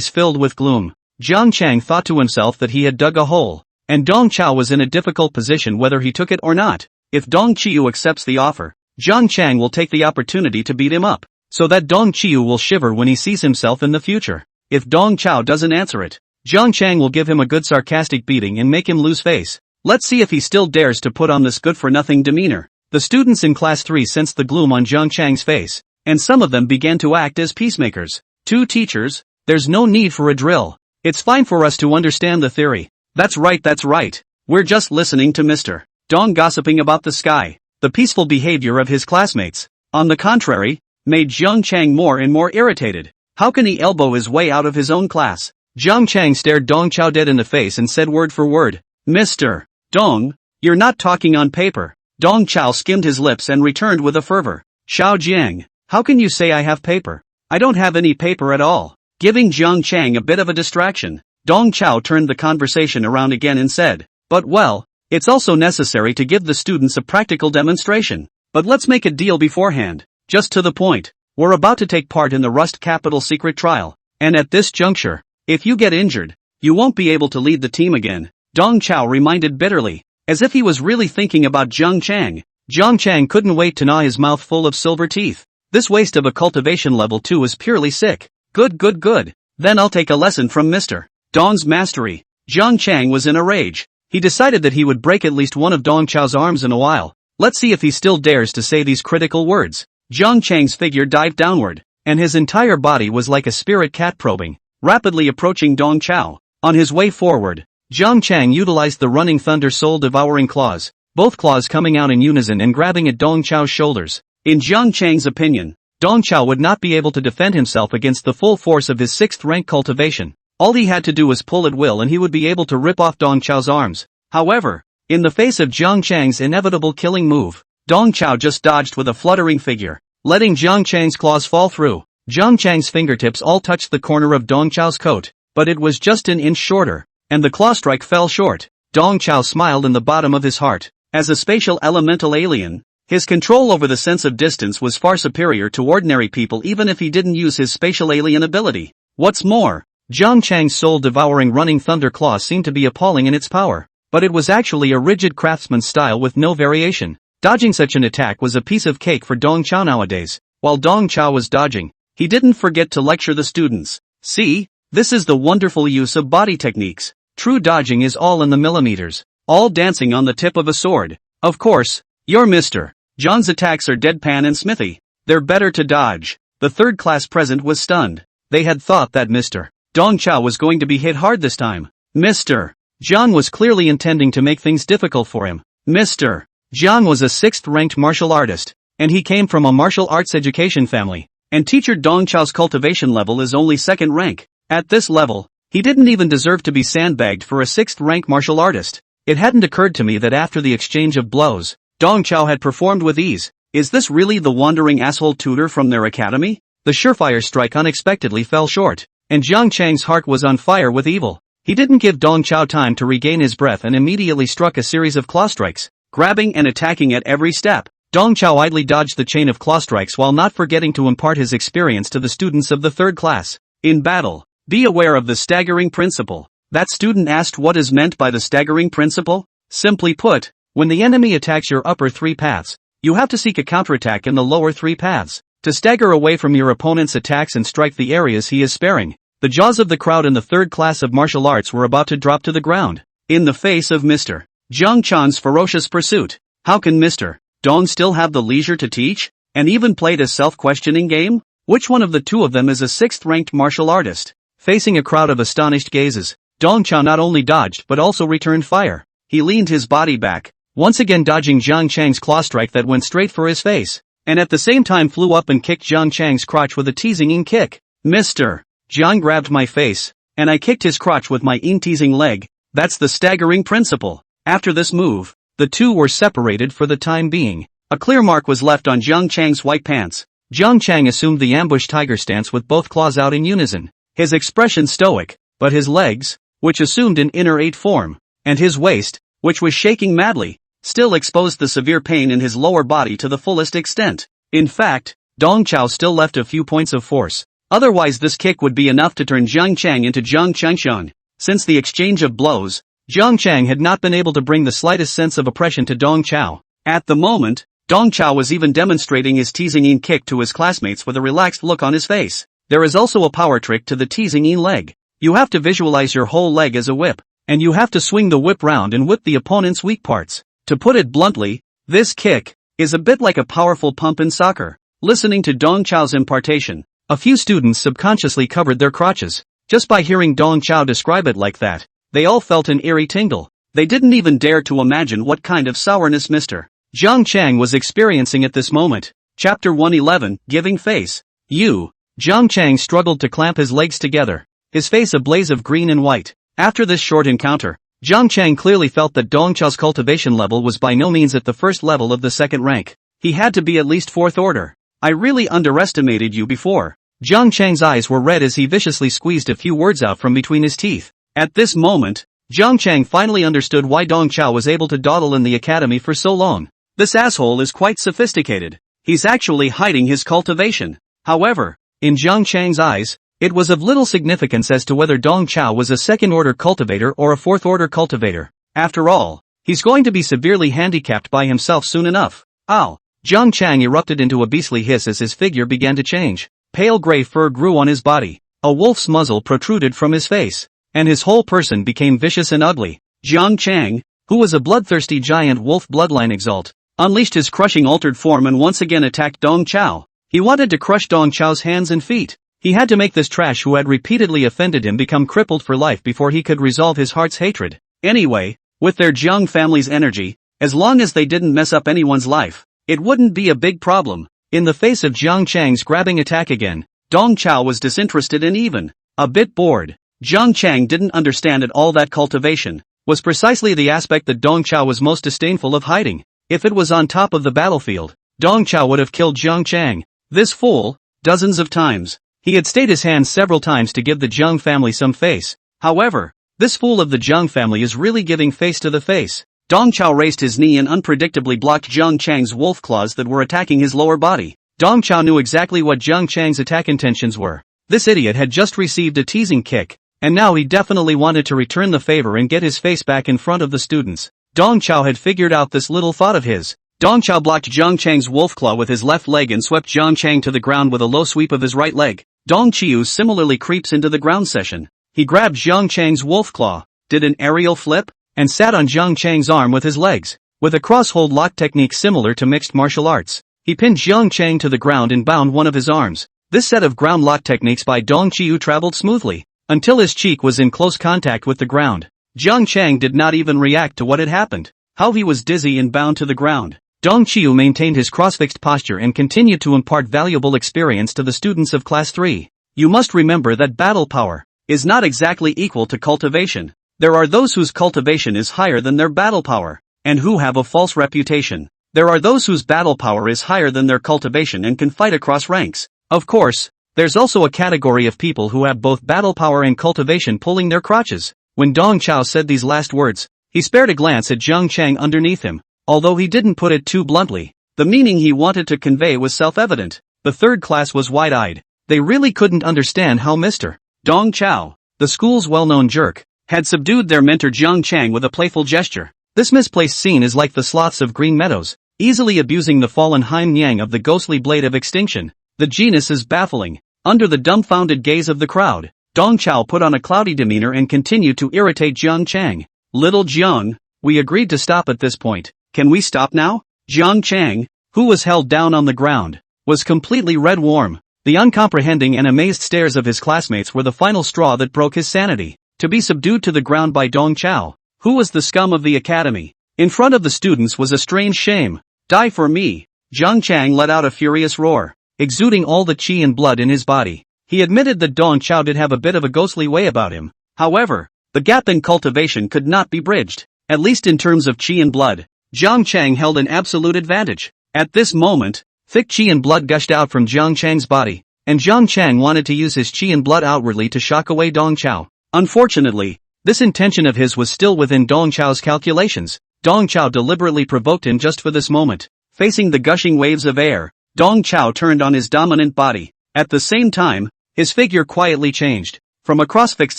filled with gloom. Jiang Chang thought to himself that he had dug a hole, and Dong Chao was in a difficult position whether he took it or not. If Dong Qiu accepts the offer, Jiang Chang will take the opportunity to beat him up, so that Dong Qiu will shiver when he sees himself in the future. If Dong Chao doesn't answer it, Jiang Chang will give him a good sarcastic beating and make him lose face. Let's see if he still dares to put on this good-for-nothing demeanor. The students in Class 3 sensed the gloom on Jiang Chang's face, and some of them began to act as peacemakers. Two teachers, there's no need for a drill. It's fine for us to understand the theory. That's right. We're just listening to Mr. Dong gossiping about the sky. the peaceful behavior of his classmates, on the contrary, made Jiang Chang more and more irritated. How can he elbow his way out of his own class? Jiang Chang stared Dong Chao dead in the face and said word for word, "Mr. Dong, you're not talking on paper." Dong Chao skimmed his lips and returned with a fervor. "Xiao Jiang, how can you say I have paper? I don't have any paper at all." Giving Jiang Chang a bit of a distraction, Dong Chao turned the conversation around again and said, "But well, it's also necessary to give the students a practical demonstration. But let's make a deal beforehand, just to the point. We're about to take part in the Rust Capital secret trial, and at this juncture, if you get injured, you won't be able to lead the team again." Dong Chao reminded bitterly, as if he was really thinking about Jiang Chang. Jiang Chang couldn't wait to gnaw his mouth full of silver teeth. This waste of a cultivation level 2 is purely sick. Good. Then I'll take a lesson from Mr. Dong's mastery. Jiang Chang was in a rage. He decided that he would break at least one of Dong Chao's arms in a while. Let's see if he still dares to say these critical words. Jiang Chang's figure dived downward, and his entire body was like a spirit cat probing, rapidly approaching Dong Chao. On his way forward, Jiang Chang utilized the running thunder soul-devouring claws, both claws coming out in unison and grabbing at Dong Chao's shoulders. In Jiang Chang's opinion, Dong Chao would not be able to defend himself against the full force of his 6th rank cultivation. All he had to do was pull at will and he would be able to rip off Dong Chao's arms. However, in the face of Jiang Chang's inevitable killing move, Dong Chao just dodged with a fluttering figure, letting Jiang Chang's claws fall through. Jiang Chang's fingertips all touched the corner of Dong Chao's coat, but it was just an inch shorter, and the claw strike fell short. Dong Chao smiled in the bottom of his heart. As a spatial elemental alien, his control over the sense of distance was far superior to ordinary people even if he didn't use his spatial alien ability. What's more, Jiang Chang's soul-devouring running thunder claw seemed to be appalling in its power, but it was actually a rigid craftsman's style with no variation. Dodging such an attack was a piece of cake for Dong Chao nowadays. While Dong Chao was dodging, he didn't forget to lecture the students. "See, this is the wonderful use of body techniques. True dodging is all in the millimeters, all dancing on the tip of a sword. Of course, your Mr. John's attacks are deadpan and smithy. They're better to dodge." The third class present was stunned. They had thought that Mr. Dong Chao was going to be hit hard this time. Mr. John was clearly intending to make things difficult for him. Mr. John was a 6th ranked martial artist, and he came from a martial arts education family, and teacher Dong Chao's cultivation level is only 2nd rank. At this level, he didn't even deserve to be sandbagged for a 6th rank martial artist. It hadn't occurred to me that after the exchange of blows, Dong Chao had performed with ease. Is this really the wandering asshole tutor from their academy? The surefire strike unexpectedly fell short, and Jiang Chang's heart was on fire with evil. He didn't give Dong Chao time to regain his breath and immediately struck a series of claw strikes, grabbing and attacking at every step. Dong Chao idly dodged the chain of claw strikes while not forgetting to impart his experience to the students of the 3rd class. In battle, be aware of the staggering principle. That student asked what is meant by the staggering principle. Simply put, when the enemy attacks your upper 3 paths, you have to seek a counterattack in the lower 3 paths, to stagger away from your opponent's attacks and strike the areas he is sparing. The jaws of the crowd in the 3rd class of martial arts were about to drop to the ground. In the face of Mr. Jiang Chan's ferocious pursuit, how can Mr. Dong still have the leisure to teach, and even played a self-questioning game? Which one of the two of them is a 6th ranked martial artist? Facing a crowd of astonished gazes, Dong Chao not only dodged but also returned fire. He leaned his body back, once again dodging Jiang Chang's claw strike that went straight for his face, and at the same time flew up and kicked Jiang Chang's crotch with a teasing kick. Mr. Jiang grabbed my face, and I kicked his crotch with my teasing leg. That's the staggering principle. After this move, the two were separated for the time being. A clear mark was left on Jiang Chang's white pants. Jiang Chang assumed the ambush tiger stance with both claws out in unison, his expression stoic, but his legs, which assumed an inner 8 form, and his waist, which was shaking madly, still exposed the severe pain in his lower body to the fullest extent. In fact, Dong Chao still left a few points of force. Otherwise this kick would be enough to turn Jiang Chang into Jiang Changshan. Since the exchange of blows, Jiang Chang had not been able to bring the slightest sense of oppression to Dong Chao. At the moment, Dong Chao was even demonstrating his teasing kick to his classmates with a relaxed look on his face. There is also a power trick to the teasing leg. You have to visualize your whole leg as a whip, and you have to swing the whip round and whip the opponent's weak parts. To put it bluntly, this kick is a bit like a powerful pump in soccer. Listening to Dong Chao's impartation, a few students subconsciously covered their crotches. Just by hearing Dong Chao describe it like that, they all felt an eerie tingle. They didn't even dare to imagine what kind of sourness Mr. Jiang Chang was experiencing at this moment. Chapter 111, Giving Face. Jiang Chang struggled to clamp his legs together, his face a blaze of green and white. After this short encounter, Jiang Chang clearly felt that Dong Chao's cultivation level was by no means at the first level of the second rank. He had to be at least fourth order. I really underestimated you before. Jiang Chang's eyes were red as he viciously squeezed a few words out from between his teeth. At this moment, Jiang Chang finally understood why Dong Chao was able to dawdle in the academy for so long. This asshole is quite sophisticated. He's actually hiding his cultivation. However, in Jiang Chang's eyes, it was of little significance as to whether Dong Chao was a second-order cultivator or a fourth-order cultivator. After all, he's going to be severely handicapped by himself soon enough. Ow! Jiang Chang erupted into a beastly hiss as his figure began to change. Pale gray fur grew on his body, a wolf's muzzle protruded from his face, and his whole person became vicious and ugly. Jiang Chang, who was a bloodthirsty giant wolf bloodline exalt, unleashed his crushing altered form and once again attacked Dong Chao. He wanted to crush Dong Chao's hands and feet. He had to make this trash who had repeatedly offended him become crippled for life before he could resolve his heart's hatred. Anyway, with their Jiang family's energy, as long as they didn't mess up anyone's life, it wouldn't be a big problem. In the face of Jiang Chang's grabbing attack again, Dong Chao was disinterested and even a bit bored. Jiang Chang didn't understand at all that cultivation was precisely the aspect that Dong Chao was most disdainful of hiding. If it was on top of the battlefield, Dong Chao would have killed Jiang Chang. This fool, dozens of times. He had stayed his hand several times to give the Jiang family some face. However, this fool of the Jiang family is really giving face to the face. Dong Chao raised his knee and unpredictably blocked Jiang Chang's wolf claws that were attacking his lower body. Dong Chao knew exactly what Jiang Chang's attack intentions were. This idiot had just received a teasing kick, and now he definitely wanted to return the favor and get his face back in front of the students. Dong Chao had figured out this little thought of his. Dong Chao blocked Jiang Chang's wolf claw with his left leg and swept Jiang Chang to the ground with a low sweep of his right leg. Dong Qiu similarly creeps into the ground session. He grabbed Jiang Chang's wolf claw, did an aerial flip, and sat on Jiang Chang's arm with his legs. With a cross-hold lock technique similar to mixed martial arts, he pinned Jiang Chang to the ground and bound one of his arms. This set of ground lock techniques by Dong Qiu traveled smoothly, until his cheek was in close contact with the ground. Jiang Chang did not even react to what had happened, how he was dizzy and bound to the ground. Dong Qiu maintained his cross-fixed posture and continued to impart valuable experience to the students of Class 3. You must remember that battle power is not exactly equal to cultivation. There are those whose cultivation is higher than their battle power, and who have a false reputation. There are those whose battle power is higher than their cultivation and can fight across ranks. Of course, there's also a category of people who have both battle power and cultivation pulling their crotches. When Dong Chao said these last words, he spared a glance at Jiang Chang underneath him. Although he didn't put it too bluntly, the meaning he wanted to convey was self-evident. The third class was wide-eyed. They really couldn't understand how Mr. Dong Chao, the school's well-known jerk, had subdued their mentor Jiang Chang with a playful gesture. This misplaced scene is like the sloths of Green Meadows, easily abusing the fallen Haim Yang of the ghostly blade of extinction. The genus is baffling. Under the dumbfounded gaze of the crowd, Dong Chao put on a cloudy demeanor and continued to irritate Jiang Chang. Little Jiang, we agreed to stop at this point. Can we stop now? Jiang Chang, who was held down on the ground, was completely red-warm. The uncomprehending and amazed stares of his classmates were the final straw that broke his sanity. To be subdued to the ground by Dong Chao, who was the scum of the academy, in front of the students was a strange shame. Die for me! Jiang Chang let out a furious roar, exuding all the qi and blood in his body. He admitted that Dong Chao did have a bit of a ghostly way about him. However, the gap in cultivation could not be bridged, at least in terms of qi and blood. Jiang Chang held an absolute advantage. At this moment, thick qi and blood gushed out from Jiang Chang's body, and Jiang Chang wanted to use his qi and blood outwardly to shock away Dong Chao. Unfortunately, this intention of his was still within Dong Chao's calculations. Dong Chao deliberately provoked him just for this moment. Facing the gushing waves of air, Dong Chao turned on his dominant body. At the same time, his figure quietly changed, from a cross-fixed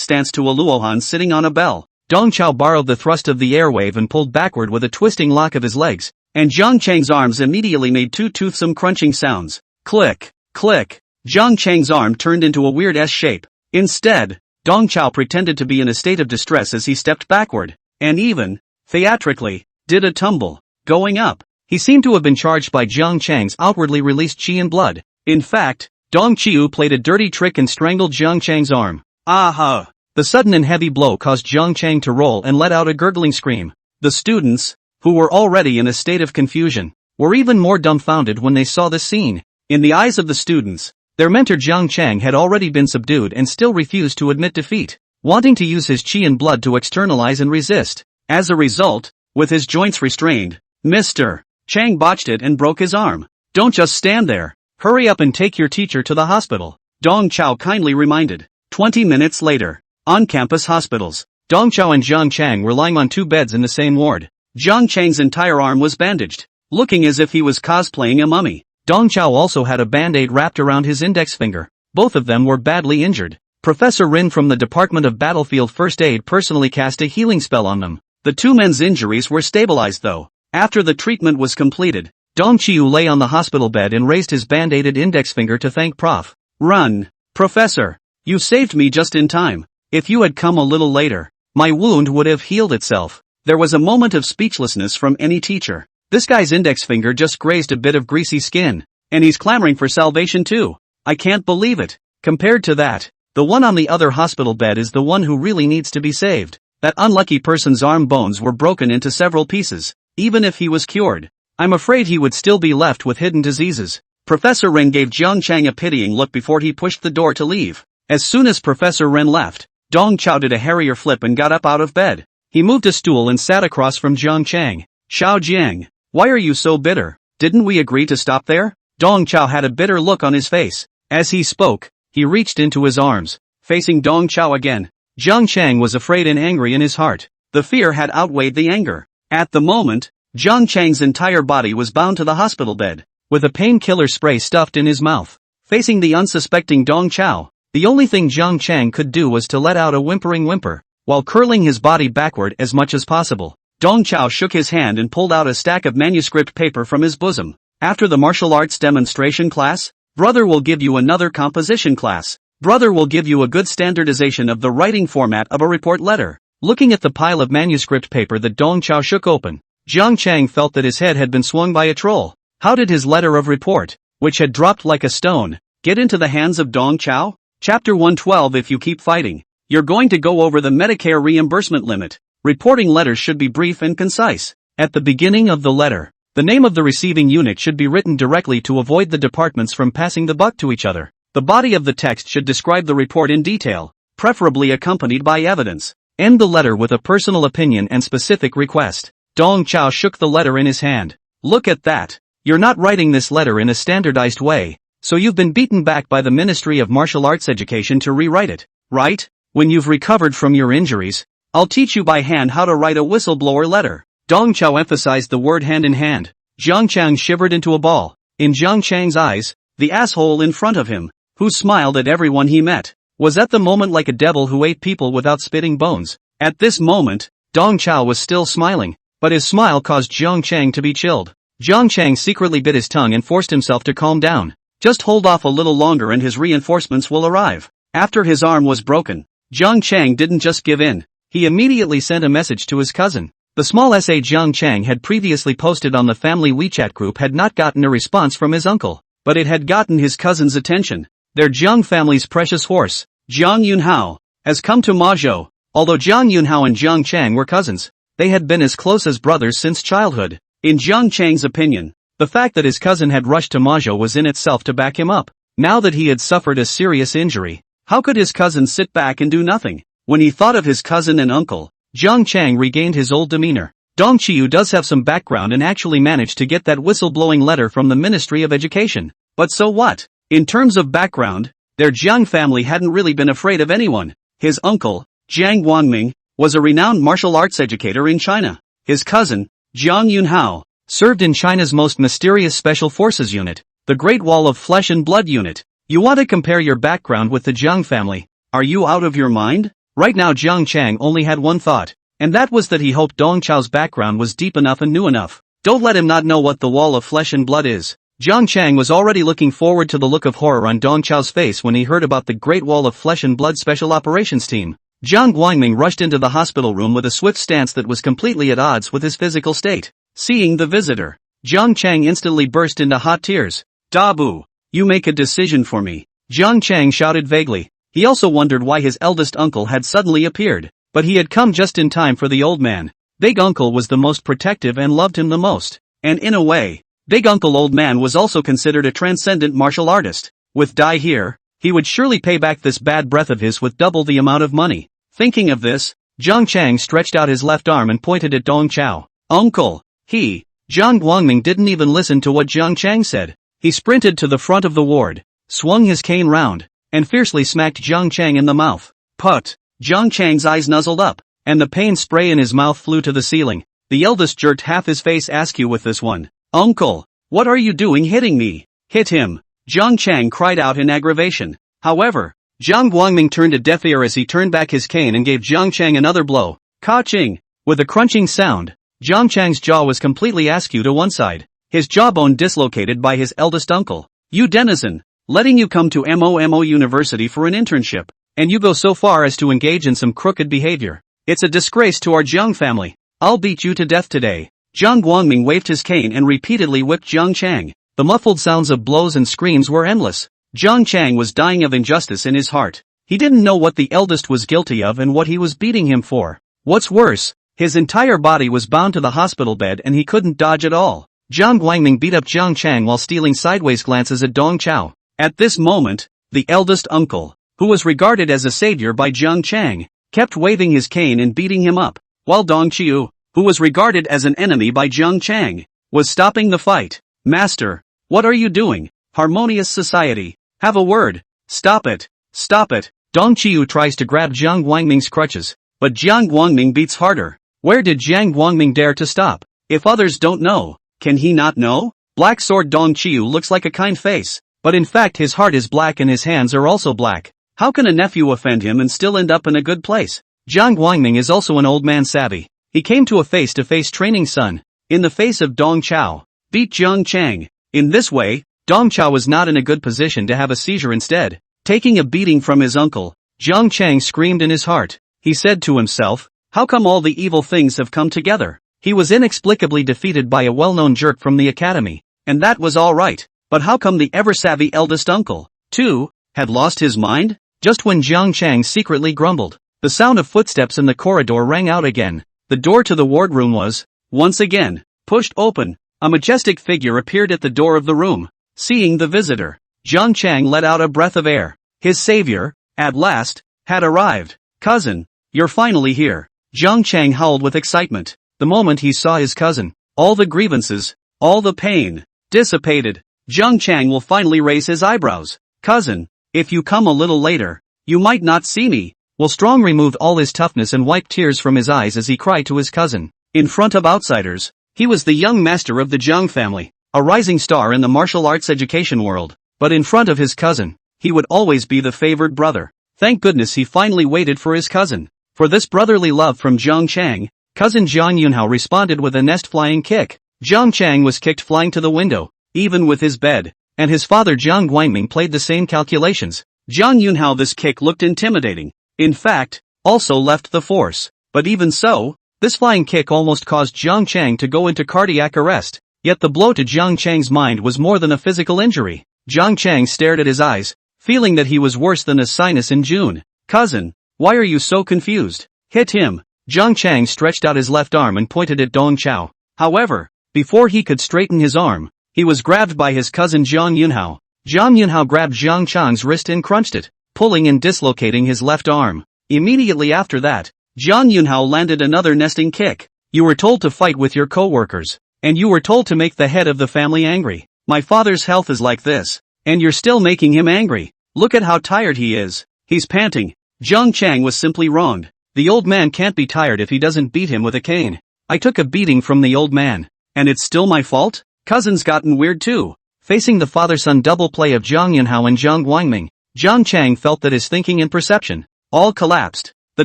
stance to a luohan sitting on a bell. Dong Chao borrowed the thrust of the airwave and pulled backward with a twisting lock of his legs, and Jiang Chang's arms immediately made two toothsome crunching sounds. Click, click. Jiang Chang's arm turned into a weird S shape. Instead, Dong Chao pretended to be in a state of distress as he stepped backward, and even, theatrically, did a tumble, going up. He seemed to have been charged by Jiang Chang's outwardly released qi and blood. In fact, Dong Qiu played a dirty trick and strangled Jiang Chang's arm. Aha! The sudden and heavy blow caused Jiang Chang to roll and let out a gurgling scream. The students, who were already in a state of confusion, were even more dumbfounded when they saw the scene. In the eyes of the students, their mentor Jiang Chang had already been subdued and still refused to admit defeat, wanting to use his qi and blood to externalize and resist. As a result, with his joints restrained, Mr. Chang botched it and broke his arm. "Don't just stand there. Hurry up and take your teacher to the hospital," Dong Chao kindly reminded. 20 minutes later, on campus hospitals, Dong Chao and Jiang Chang were lying on 2 beds in the same ward. Jiang Chang's entire arm was bandaged, looking as if he was cosplaying a mummy. Dong Chao also had a band-aid wrapped around his index finger. Both of them were badly injured. Professor Rin from the Department of Battlefield First Aid personally cast a healing spell on them. The 2 men's injuries were stabilized though. After the treatment was completed, Dong Qiu lay on the hospital bed and raised his band-aided index finger to thank Prof. Run. "Professor, you saved me just in time. If you had come a little later, my wound would have healed itself." There was a moment of speechlessness from any teacher. This guy's index finger just grazed a bit of greasy skin, and he's clamoring for salvation too. I can't believe it. Compared to that, the one on the other hospital bed is the one who really needs to be saved. That unlucky person's arm bones were broken into several pieces. Even if he was cured, I'm afraid he would still be left with hidden diseases. Professor Ren gave Jiang Chang a pitying look before he pushed the door to leave. As soon as Professor Ren left, Dong Chao did a Harrier flip and got up out of bed. He moved a stool and sat across from Jiang Chang. "Xiao Jiang, why are you so bitter? Didn't we agree to stop there?" Dong Chao had a bitter look on his face. As he spoke, he reached into his arms, facing Dong Chao again. Jiang Chang was afraid and angry in his heart. The fear had outweighed the anger. At the moment, Jiang Chang's entire body was bound to the hospital bed, with a painkiller spray stuffed in his mouth. Facing the unsuspecting Dong Chao, the only thing Jiang Chang could do was to let out a whimpering whimper, while curling his body backward as much as possible. Dong Chao shook his hand and pulled out a stack of manuscript paper from his bosom. "After the martial arts demonstration class, brother will give you another composition class. Brother will give you a good standardization of the writing format of a report letter." Looking at the pile of manuscript paper that Dong Chao shook open, Jiang Chang felt that his head had been swung by a troll. How did his letter of report, which had dropped like a stone, get into the hands of Dong Chao? Chapter 112. If you keep fighting, you're going to go over the Medicare reimbursement limit. Reporting letters should be brief and concise. At the beginning of the letter, the name of the receiving unit should be written directly to avoid the departments from passing the buck to each other. The body of the text should describe the report in detail, preferably accompanied by evidence. End the letter with a personal opinion and specific request. Dong Chao shook the letter in his hand. "Look at that. You're not writing this letter in a standardized way, so you've been beaten back by the Ministry of Martial Arts Education to rewrite it, right? When you've recovered from your injuries, I'll teach you by hand how to write a whistleblower letter." Dong Chao emphasized the word hand in hand. Jiang Chang shivered into a ball. In Jiang Chang's eyes, the asshole in front of him, who smiled at everyone he met, was at the moment like a devil who ate people without spitting bones. At this moment, Dong Chao was still smiling, but his smile caused Jiang Chang to be chilled. Jiang Chang secretly bit his tongue and forced himself to calm down. Just hold off a little longer and his reinforcements will arrive. After his arm was broken, Jiang Chang didn't just give in. He immediately sent a message to his cousin. The small essay Jiang Chang had previously posted on the family WeChat group had not gotten a response from his uncle, but it had gotten his cousin's attention. Their Jiang family's precious horse, Jiang Yunhao, has come to Mazhou. Although Jiang Yunhao and Jiang Chang were cousins, they had been as close as brothers since childhood. In Jiang Chang's opinion, the fact that his cousin had rushed to Mazhou was in itself to back him up. Now that he had suffered a serious injury, how could his cousin sit back and do nothing? When he thought of his cousin and uncle, Jiang Chang regained his old demeanor. Dong Qiu does have some background and actually managed to get that whistleblowing letter from the Ministry of Education. But so what? In terms of background, their Jiang family hadn't really been afraid of anyone. His uncle, Jiang Guangming, was a renowned martial arts educator in China. His cousin, Jiang Yunhao, served in China's most mysterious special forces unit, the Great Wall of Flesh and Blood unit. You want to compare your background with the Jiang family? Are you out of your mind? Right now Jiang Chang only had one thought, and that was that he hoped Dong Chao's background was deep enough and new enough. Don't let him not know what the Wall of Flesh and Blood is. Jiang Chang was already looking forward to the look of horror on Dong Chao's face when he heard about the Great Wall of Flesh and Blood Special Operations Team. Jiang Guangming rushed into the hospital room with a swift stance that was completely at odds with his physical state. Seeing the visitor, Jiang Chang instantly burst into hot tears. "Dabu, you make a decision for me," Jiang Chang shouted vaguely. He also wondered why his eldest uncle had suddenly appeared, but he had come just in time for the old man. Big Uncle was the most protective and loved him the most. And in a way, Big Uncle Old Man was also considered a transcendent martial artist. With Dai here, he would surely pay back this bad breath of his with double the amount of money. Thinking of this, Zhang Chang stretched out his left arm and pointed at Dong Chao. Uncle! Zhang Guangming didn't even listen to what Zhang Chang said. He sprinted to the front of the ward, swung his cane round, and fiercely smacked Zhang Chang in the mouth. Put! Zhang Chang's eyes nuzzled up, and the pain spray in his mouth flew to the ceiling. The eldest jerked half his face askew with this one. Uncle! What are you doing hitting me? Hit him! Zhang Chang cried out in aggravation. However, Zhang Guangming turned a deaf ear as he turned back his cane and gave Zhang Chang another blow. Ka-ching! With a crunching sound, Zhang Chang's jaw was completely askew to one side, his jawbone dislocated by his eldest uncle. You denizen! Letting you come to MOMO University for an internship, and you go so far as to engage in some crooked behavior. It's a disgrace to our Jiang family. I'll beat you to death today. Zhang Guangming waved his cane and repeatedly whipped Zhang Chang. The muffled sounds of blows and screams were endless. Zhang Chang was dying of injustice in his heart. He didn't know what the eldest was guilty of and what he was beating him for. What's worse, his entire body was bound to the hospital bed and he couldn't dodge at all. Zhang Guangming beat up Zhang Chang while stealing sideways glances at Dong Chao. At this moment, the eldest uncle, who was regarded as a savior by Zhang Chang, kept waving his cane and beating him up, while Dong Qiu, who was regarded as an enemy by Zhang Chang, was stopping the fight. Master, what are you doing? Harmonious society. Have a word. Stop it. Stop it. Dong Qiu tries to grab Zhang Guangming's crutches, but Zhang Guangming beats harder. Where did Zhang Guangming dare to stop? If others don't know, can he not know? Black Sword Dong Qiu looks like a kind face, but in fact his heart is black and his hands are also black. How can a nephew offend him and still end up in a good place? Zhang Guangming is also an old man savvy. He came to a face-to-face training son, in the face of Dong Chao, beat Zhang Chang. In this way, Dong Chao was not in a good position to have a seizure instead. Taking a beating from his uncle, Zhang Chang screamed in his heart. He said to himself, how come all the evil things have come together? He was inexplicably defeated by a well-known jerk from the academy, and that was alright, but how come the ever-savvy eldest uncle, too, had lost his mind? Just when Zhang Chang secretly grumbled, the sound of footsteps in the corridor rang out again. The door to the wardroom was, once again, pushed open. A majestic figure appeared at the door of the room. Seeing the visitor, Zhang Chang let out a breath of air. His savior, at last, had arrived. Cousin, you're finally here. Zhang Chang howled with excitement. The moment he saw his cousin, all the grievances, all the pain, dissipated. Zhang Chang will finally raise his eyebrows. Cousin, if you come a little later, you might not see me. Will Strong removed all his toughness and wiped tears from his eyes as he cried to his cousin. In front of outsiders, he was the young master of the Zhang family, a rising star in the martial arts education world, but in front of his cousin, he would always be the favored brother. Thank goodness he finally waited for his cousin. For this brotherly love from Zhang Chang, cousin Zhang Yunhao responded with a nest-flying kick. Zhang Chang was kicked flying to the window, even with his bed, and his father Zhang Guangming played the same calculations. Zhang Yunhao this kick looked intimidating. In fact, also left the force. But even so, this flying kick almost caused Zhang Chang to go into cardiac arrest. Yet the blow to Zhang Chang's mind was more than a physical injury. Zhang Chang stared at his eyes, feeling that he was worse than a sinus in June. Cousin, why are you so confused? Hit him. Zhang Chang stretched out his left arm and pointed at Dong Chao. However, before he could straighten his arm, he was grabbed by his cousin Zhang Yunhao. Zhang Yunhao grabbed Zhang Chang's wrist and crunched it, pulling and dislocating his left arm. Immediately after that, Zhang Yunhao landed another nesting kick. You were told to fight with your co-workers, and you were told to make the head of the family angry. My father's health is like this, and you're still making him angry. Look at how tired he is. He's panting. Zhang Chang was simply wronged. The old man can't be tired if he doesn't beat him with a cane. I took a beating from the old man, and it's still my fault? Cousin's gotten weird too. Facing the father-son double play of Zhang Yunhao and Zhang Guangming, Zhang Chang felt that his thinking and perception all collapsed. The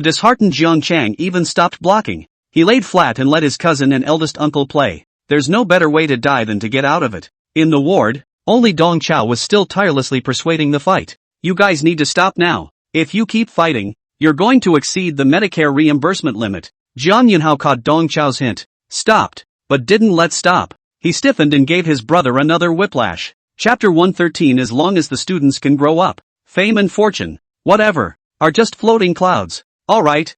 disheartened Zhang Chang even stopped blocking. He laid flat and let his cousin and eldest uncle play. There's no better way to die than to get out of it. In the ward, only Dong Chao was still tirelessly persuading the fight. You guys need to stop now. If you keep fighting, you're going to exceed the Medicare reimbursement limit. Zhang Yunhao caught Dong Chao's hint, stopped, but didn't let stop. He stiffened and gave his brother another whiplash. Chapter 113. As long as the students can grow up, fame and fortune, whatever, are just floating clouds. Alright,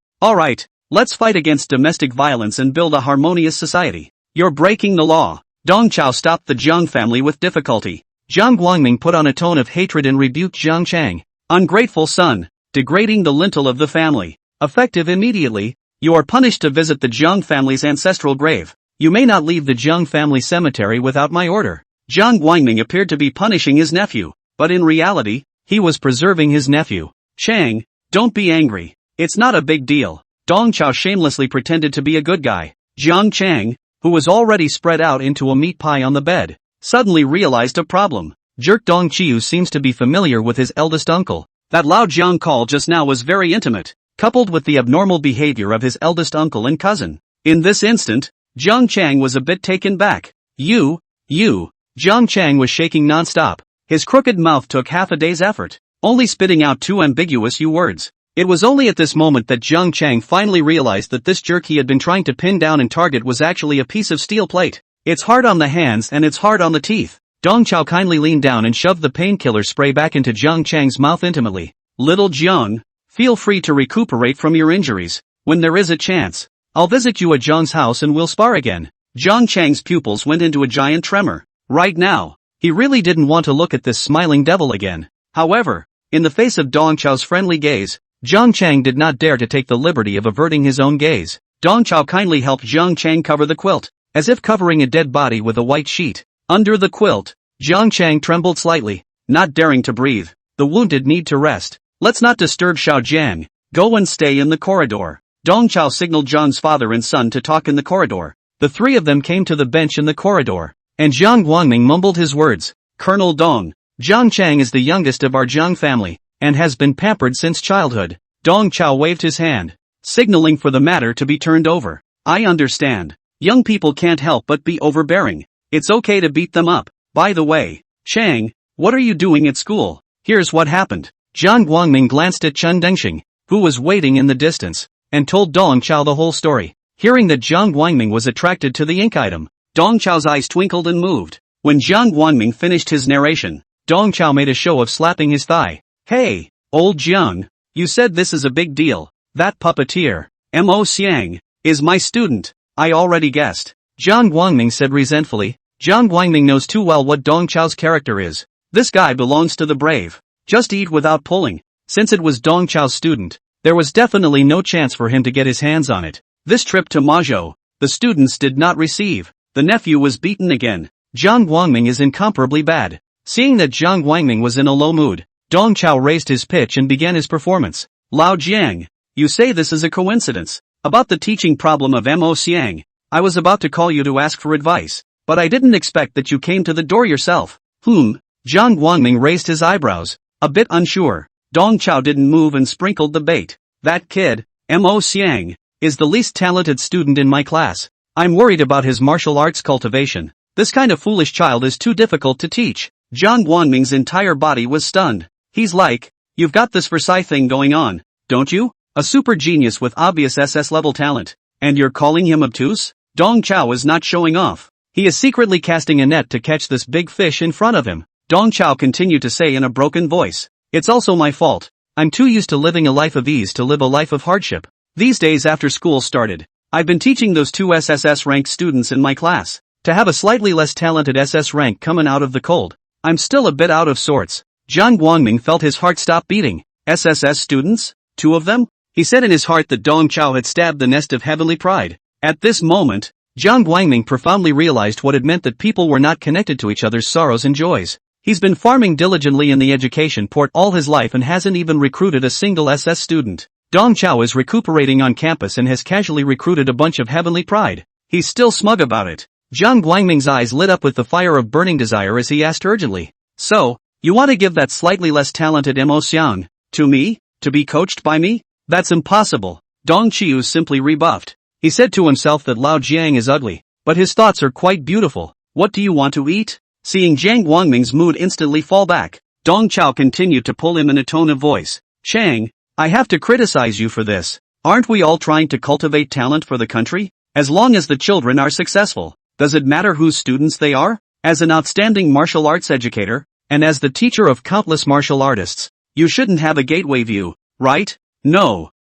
Let's fight against domestic violence and build a harmonious society. You're breaking the law. Dong Chao stopped the Jiang family with difficulty. Jiang Guangming put on a tone of hatred and rebuked Jiang Chang. Ungrateful son, degrading the lintel of the family. Effective immediately, you are punished to visit the Jiang family's ancestral grave. You may not leave the Jiang family cemetery without my order. Jiang Guangming appeared to be punishing his nephew, but in reality, he was preserving his nephew. Chang, don't be angry. It's not a big deal. Dong Chao shamelessly pretended to be a good guy. Jiang Chang, who was already spread out into a meat pie on the bed, suddenly realized a problem. Jerk Dong Chiu seems to be familiar with his eldest uncle. That Lao Jiang call just now was very intimate, coupled with the abnormal behavior of his eldest uncle and cousin. In this instant, Jiang Chang was a bit taken back. You. Jiang Chang was shaking non-stop. His crooked mouth took half a day's effort, only spitting out two ambiguous U words. It was only at this moment that Jiang Chang finally realized that this jerk he had been trying to pin down and target was actually a piece of steel plate. It's hard on the hands and it's hard on the teeth. Dong Chao kindly leaned down and shoved the painkiller spray back into Jiang Chang's mouth intimately. Little Jiang, feel free to recuperate from your injuries. When there is a chance, I'll visit you at Jiang's house and we'll spar again. Jiang Chang's pupils went into a giant tremor. Right now, he really didn't want to look at this smiling devil again. However, in the face of Dong Chao's friendly gaze, Jiang Chang did not dare to take the liberty of averting his own gaze. Dong Chao kindly helped Jiang Chang cover the quilt, as if covering a dead body with a white sheet. Under the quilt, Jiang Chang trembled slightly, not daring to breathe. The wounded need to rest. Let's not disturb Xiao Jiang. Go and stay in the corridor. Dong Chao signaled Jiang's father and son to talk in the corridor. The three of them came to the bench in the corridor, and Jiang Guangming mumbled his words. Colonel Dong, Jiang Chang is the youngest of our Jiang family, and has been pampered since childhood. Dong Chao waved his hand, signaling for the matter to be turned over. I understand. Young people can't help but be overbearing. It's okay to beat them up. By the way, Chang, what are you doing at school? Here's what happened. Jiang Guangming glanced at Chen Dengxing, who was waiting in the distance, and told Dong Chao the whole story. Hearing that Jiang Guangming was attracted to the ink item, Dong Chao's eyes twinkled and moved. When Jiang Guangming finished his narration, Dong Chao made a show of slapping his thigh. Hey, old Jiang, you said this is a big deal. That puppeteer, Mo Xiang, is my student. I already guessed. Jiang Guangming said resentfully. Jiang Guangming knows too well what Dong Chao's character is. This guy belongs to the brave. Just eat without pulling. Since it was Dong Chao's student, there was definitely no chance for him to get his hands on it. This trip to Mazhou, the students did not receive. The nephew was beaten again. Jiang Guangming is incomparably bad. Seeing that Jiang Guangming was in a low mood, Dong Chao raised his pitch and began his performance. Lao Jiang, you say this is a coincidence. About the teaching problem of Mo Xiang, I was about to call you to ask for advice, but I didn't expect that you came to the door yourself. Jiang Guangming raised his eyebrows, a bit unsure. Dong Chao didn't move and sprinkled the bait. That kid, Mo Xiang, is the least talented student in my class. I'm worried about his martial arts cultivation. This kind of foolish child is too difficult to teach. Jiang Guangming's entire body was stunned. He's like, you've got this Versailles thing going on, don't you? A super genius with obvious SS-level talent. And you're calling him obtuse? Dong Chao is not showing off. He is secretly casting a net to catch this big fish in front of him. Dong Chao continued to say in a broken voice. It's also my fault. I'm too used to living a life of ease to live a life of hardship. These days after school started, I've been teaching those two SSS rank students in my class. To have a slightly less talented SS rank coming out of the cold, I'm still a bit out of sorts. Jiang Guangming felt his heart stop beating. SSS students? Two of them? He said in his heart that Dong Chao had stabbed the nest of heavenly pride. At this moment, Jiang Guangming profoundly realized what it meant that people were not connected to each other's sorrows and joys. He's been farming diligently in the education port all his life and hasn't even recruited a single SS student. Dong Chao is recuperating on campus and has casually recruited a bunch of heavenly pride. He's still smug about it. Jiang Guangming's eyes lit up with the fire of burning desire as he asked urgently. So, you want to give that slightly less talented Mo Xiang to me? To be coached by me? That's impossible. Dong Chiu simply rebuffed. He said to himself that Lao Jiang is ugly, but his thoughts are quite beautiful. What do you want to eat? Seeing Jiang Guangming's mood instantly fall back, Dong Chao continued to pull him in a tone of voice. Chang, I have to criticize you for this. Aren't we all trying to cultivate talent for the country? As long as the children are successful, does it matter whose students they are? As an outstanding martial arts educator, and as the teacher of countless martial artists, you shouldn't have a gateway view, right? No.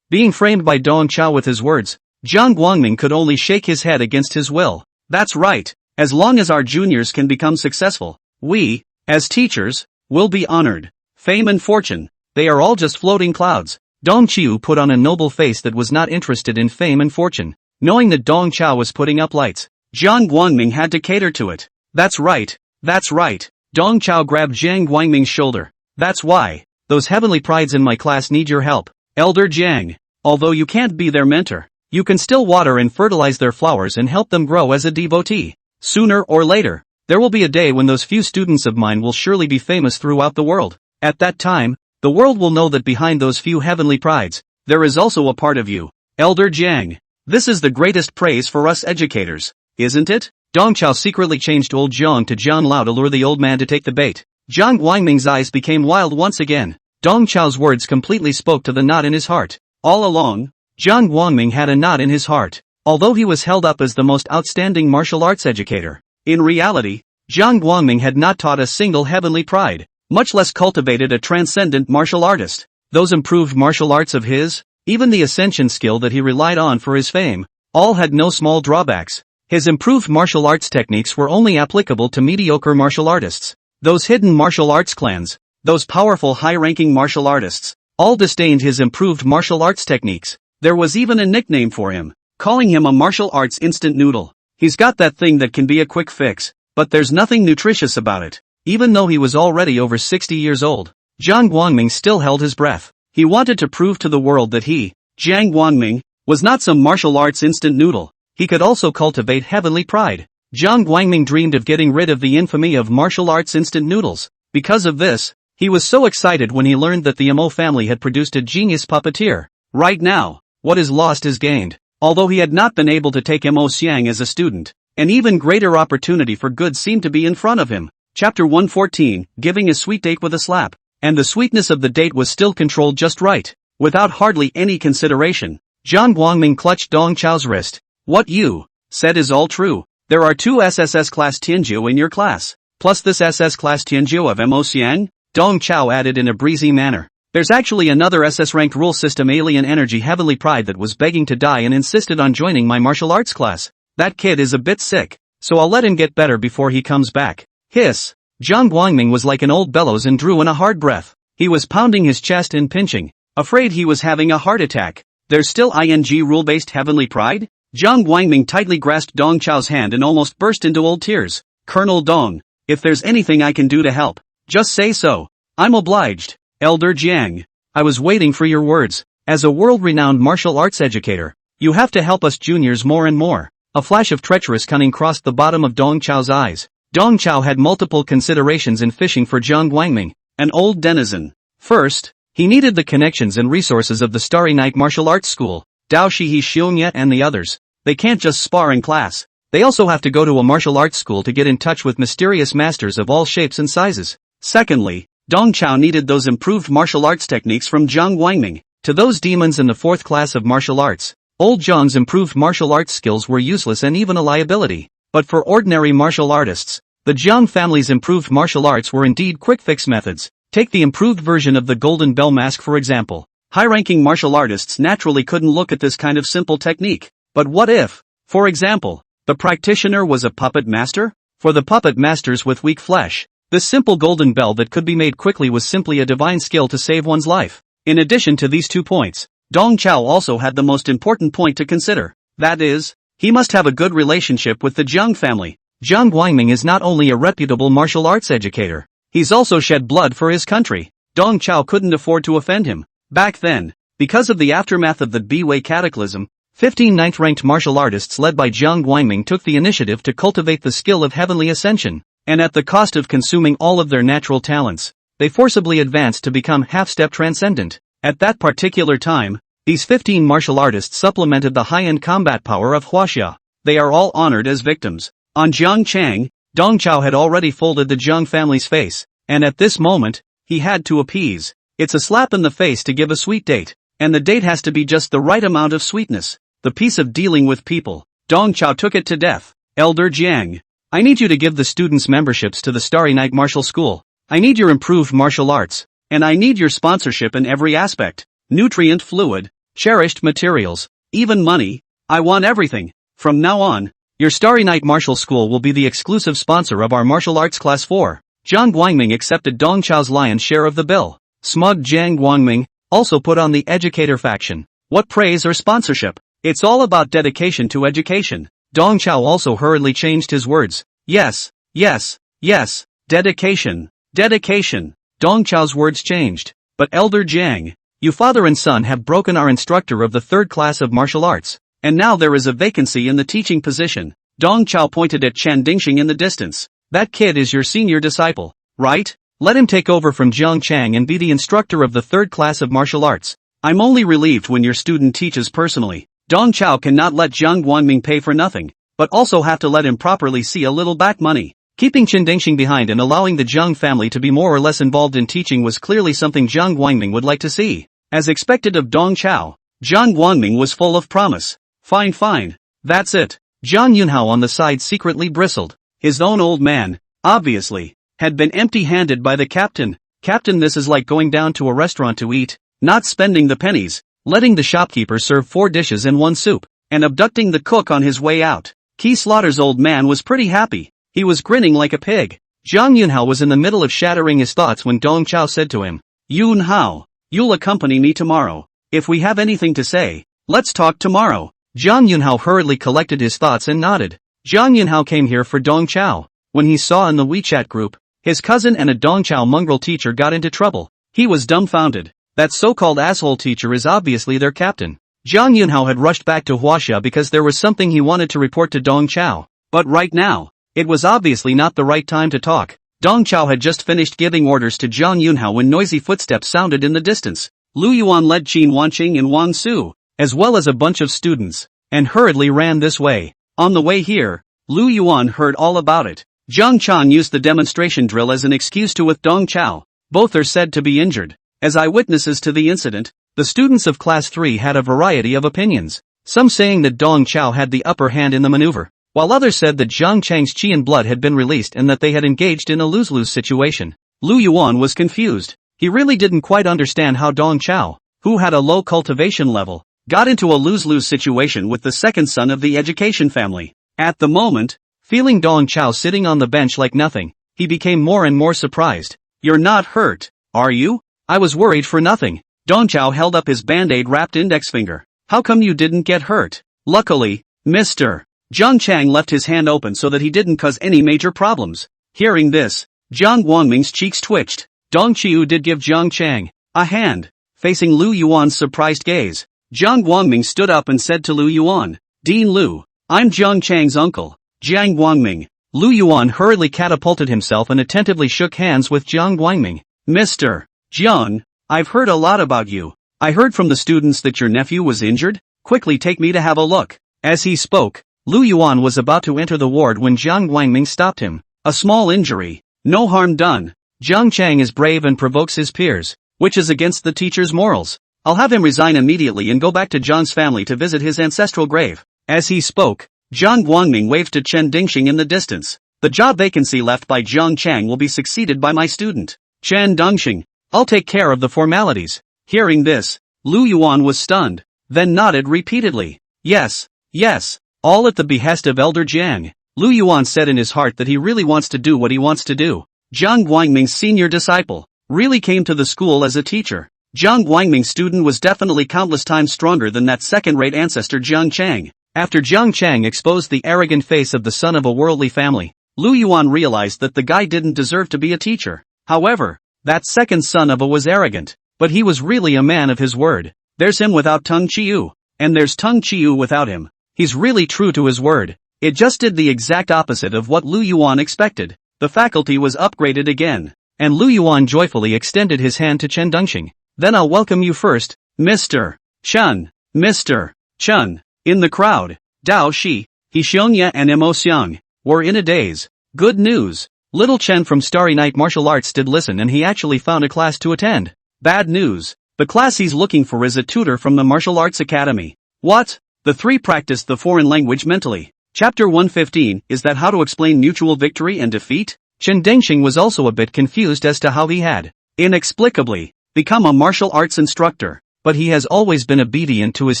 Being framed by Dong Chao with his words, Jiang Guangming could only shake his head against his will. That's right. As long as our juniors can become successful, we, as teachers, will be honored. Fame and fortune, they are all just floating clouds. Dong Qiu put on a noble face that was not interested in fame and fortune. Knowing that Dong Chao was putting up lights, Jiang Guangming had to cater to it. That's right. That's right. Dong Chao grabbed Jiang Guangming's shoulder. That's why. Those heavenly prides in my class need your help. Elder Jiang. Although you can't be their mentor, you can still water and fertilize their flowers and help them grow as a devotee. Sooner or later, there will be a day when those few students of mine will surely be famous throughout the world. At that time, the world will know that behind those few heavenly prides, there is also a part of you. Elder Jiang. This is the greatest praise for us educators, isn't it? Dong Chao secretly changed old Jiang to Jian Lao to lure the old man to take the bait. Jiang Guangming's eyes became wild once again. Dong Chao's words completely spoke to the knot in his heart. All along, Jiang Guangming had a knot in his heart. Although he was held up as the most outstanding martial arts educator, in reality, Jiang Guangming had not taught a single heavenly pride, much less cultivated a transcendent martial artist. Those improved martial arts of his, even the ascension skill that he relied on for his fame, all had no small drawbacks. His improved martial arts techniques were only applicable to mediocre martial artists. Those hidden martial arts clans, those powerful high-ranking martial artists, all disdained his improved martial arts techniques. There was even a nickname for him, calling him a martial arts instant noodle. He's got that thing that can be a quick fix, but there's nothing nutritious about it. Even though he was already over 60 years old, Jiang Guangming still held his breath. He wanted to prove to the world that he, Jiang Guangming, was not some martial arts instant noodle. He could also cultivate heavenly pride. Jiang Guangming dreamed of getting rid of the infamy of martial arts instant noodles. Because of this, he was so excited when he learned that the Mo family had produced a genius puppeteer. Right now, what is lost is gained. Although he had not been able to take Mo Xiang as a student, an even greater opportunity for good seemed to be in front of him. Chapter 114, Giving a Sweet Date with a Slap. And the sweetness of the date was still controlled just right. Without hardly any consideration, Jiang Guangming clutched Dong Chao's wrist. What you said is all true. There are 2 SSS class Tianjiu in your class, plus this SS class Tianjiu of Mo Xiang, Dong Chao added in a breezy manner. There's actually another SS-ranked rule system alien energy heavenly pride that was begging to die and insisted on joining my martial arts class. That kid is a bit sick, so I'll let him get better before he comes back. Hiss. Jiang Guangming was like an old bellows and drew in a hard breath. He was pounding his chest and pinching, afraid he was having a heart attack. There's still ing rule-based heavenly pride? Jiang Guangming tightly grasped Dong Chao's hand and almost burst into old tears. Colonel Dong, if there's anything I can do to help, just say so. I'm obliged. Elder Jiang, I was waiting for your words. As a world-renowned martial arts educator, you have to help us juniors more and more. A flash of treacherous cunning crossed the bottom of Dong Chao's eyes. Dong Chao had multiple considerations in fishing for Jiang Guangming, an old denizen. First, he needed the connections and resources of the Starry Night Martial Arts School, Dao Shihe Xiongye and the others. They can't just spar in class. They also have to go to a martial arts school to get in touch with mysterious masters of all shapes and sizes. Secondly, Dong Chao needed those improved martial arts techniques from Jiang Guangming. To those demons in the 4th class of martial arts, old Jiang's improved martial arts skills were useless and even a liability. But for ordinary martial artists, the Jiang family's improved martial arts were indeed quick-fix methods. Take the improved version of the Golden Bell Mask for example. High-ranking martial artists naturally couldn't look at this kind of simple technique. But what if, for example, the practitioner was a puppet master? For the puppet masters with weak flesh, this simple golden bell that could be made quickly was simply a divine skill to save one's life. In addition to these 2 points, Dong Chao also had the most important point to consider. That is, he must have a good relationship with the Jiang family. Jiang Guangming is not only a reputable martial arts educator, he's also shed blood for his country. Dong Chao couldn't afford to offend him. Back then, because of the aftermath of the Biwei cataclysm, 15 ninth-ranked martial artists led by Jiang Guangming took the initiative to cultivate the skill of heavenly ascension, and at the cost of consuming all of their natural talents, they forcibly advanced to become half-step transcendent. At that particular time, these 15 martial artists supplemented the high-end combat power of Huaxia. They are all honored as victims. On Jiang Chang, Dong Chao had already folded the Jiang family's face, and at this moment, he had to appease. It's a slap in the face to give a sweet date, and the date has to be just the right amount of sweetness. The piece of dealing with people. Dong Chao took it to death. Elder Jiang, I need you to give the students memberships to the Starry Night Martial School. I need your improved martial arts, and I need your sponsorship in every aspect. Nutrient fluid. cherished materials, even money. I want everything. From now on, your Starry Night Martial School will be the exclusive sponsor of our martial arts class 4. Jiang Guangming accepted Dong Chao's lion's share of the bill. Smug Jiang Guangming also put on the educator faction. What praise or sponsorship? It's all about dedication to education. Dong Chao also hurriedly changed his words. Yes, yes, yes, dedication, dedication. Dong Chao's words changed. But Elder Jiang, you father and son have broken our instructor of the 3rd class of martial arts, and now there is a vacancy in the teaching position. Dong Chao pointed at Chen Dingxing in the distance. That kid is your senior disciple, right? Let him take over from Jiang Chang and be the instructor of the 3rd class of martial arts. I'm only relieved when your student teaches personally. Dong Chao cannot let Jiang Guangming pay for nothing, but also have to let him properly see a little back money. Keeping Chen Dingxing behind and allowing the Jiang family to be more or less involved in teaching was clearly something Jiang Guangming would like to see. As expected of Dong Chao, Jiang Guangming was full of promise. Fine fine. That's it. Zhang Yunhao on the side secretly bristled. His own old man, obviously, had been empty-handed by the captain. Captain, this is like going down to a restaurant to eat, not spending the pennies, letting the shopkeeper serve 4 dishes and 1 soup, and abducting the cook on his way out. Key Slaughter's old man was pretty happy. He was grinning like a pig. Zhang Yunhao was in the middle of shattering his thoughts when Dong Chao said to him, Yunhao, you'll accompany me tomorrow. If we have anything to say, let's talk tomorrow. Zhang Yunhao hurriedly collected his thoughts and nodded. Zhang Yunhao came here for Dong Chao. When he saw in the WeChat group, his cousin and a Dong Chao mongrel teacher got into trouble, he was dumbfounded. That so-called asshole teacher is obviously their captain. Zhang Yunhao had rushed back to Huaxia because there was something he wanted to report to Dong Chao. But right now, it was obviously not the right time to talk. Dong Chao had just finished giving orders to Zhang Yunhao when noisy footsteps sounded in the distance. Lu Yuan led Qin Wanqing and Wang Su, as well as a bunch of students, and hurriedly ran this way. On the way here, Lu Yuan heard all about it. Zhang Chan used the demonstration drill as an excuse to with Dong Chao. Both are said to be injured. As eyewitnesses to the incident, the students of Class 3 had a variety of opinions, some saying that Dong Chao had the upper hand in the maneuver, while others said that Zhang Chang's qi and blood had been released and that they had engaged in a lose-lose situation. Lu Yuan was confused. He really didn't quite understand how Dong Chao, who had a low cultivation level, got into a lose-lose situation with the second son of the education family. At the moment, feeling Dong Chao sitting on the bench like nothing, he became more and more surprised. You're not hurt, are you? I was worried for nothing. Dong Chao held up his band-aid wrapped index finger. How come you didn't get hurt? Luckily, Mr. Zhang Chang left his hand open so that he didn't cause any major problems. Hearing this, Jiang Guangming's cheeks twitched. Dong Qiu did give Zhang Chang a hand. Facing Lu Yuan's surprised gaze, Jiang Guangming stood up and said to Lu Yuan, Dean Lu, I'm Zhang Chang's uncle, Jiang Guangming. Lu Yuan hurriedly catapulted himself and attentively shook hands with Jiang Guangming. Mr. Jiang, I've heard a lot about you. I heard from the students that your nephew was injured. Quickly take me to have a look. As he spoke, Lu Yuan was about to enter the ward when Jiang Guangming stopped him. A small injury. No harm done. Zhang Chang is brave and provokes his peers, which is against the teacher's morals. I'll have him resign immediately and go back to Zhang's family to visit his ancestral grave. As he spoke, Zhang Guangming waved to Chen Dingxing in the distance. The job vacancy left by Zhang Chang will be succeeded by my student, Chen Dingxing. I'll take care of the formalities. Hearing this, Lu Yuan was stunned, then nodded repeatedly. Yes, yes, all at the behest of Elder Jiang. Lu Yuan said in his heart that he really wants to do what he wants to do. Jiang Guangming's senior disciple really came to the school as a teacher. Jiang Guangming's student was definitely countless times stronger than that second-rate ancestor Jiang Chang. After Jiang Chang exposed the arrogant face of the son of a worldly family, Lu Yuan realized that the guy didn't deserve to be a teacher. However, that second son of a was arrogant, but he was really a man of his word. There's him without Tung Chiu, and there's Tung Chiu without him. He's really true to his word. It just did the exact opposite of what Lu Yuan expected. The faculty was upgraded again, and Lu Yuan joyfully extended his hand to Chen Dingxing. Then I'll welcome you first, Mr. Chen. Mr. Chen. In the crowd, Dao Shi, Hixionya and Mo Xiang were in a daze. Good news. Little Chen from Starry Night Martial Arts did listen and he actually found a class to attend. Bad news. The class he's looking for is a tutor from the Martial Arts Academy. What? The three practiced the foreign language mentally. Chapter 115, is that how to explain mutual victory and defeat? Chen Dingxing was also a bit confused as to how he had, inexplicably, become a martial arts instructor. but he has always been obedient to his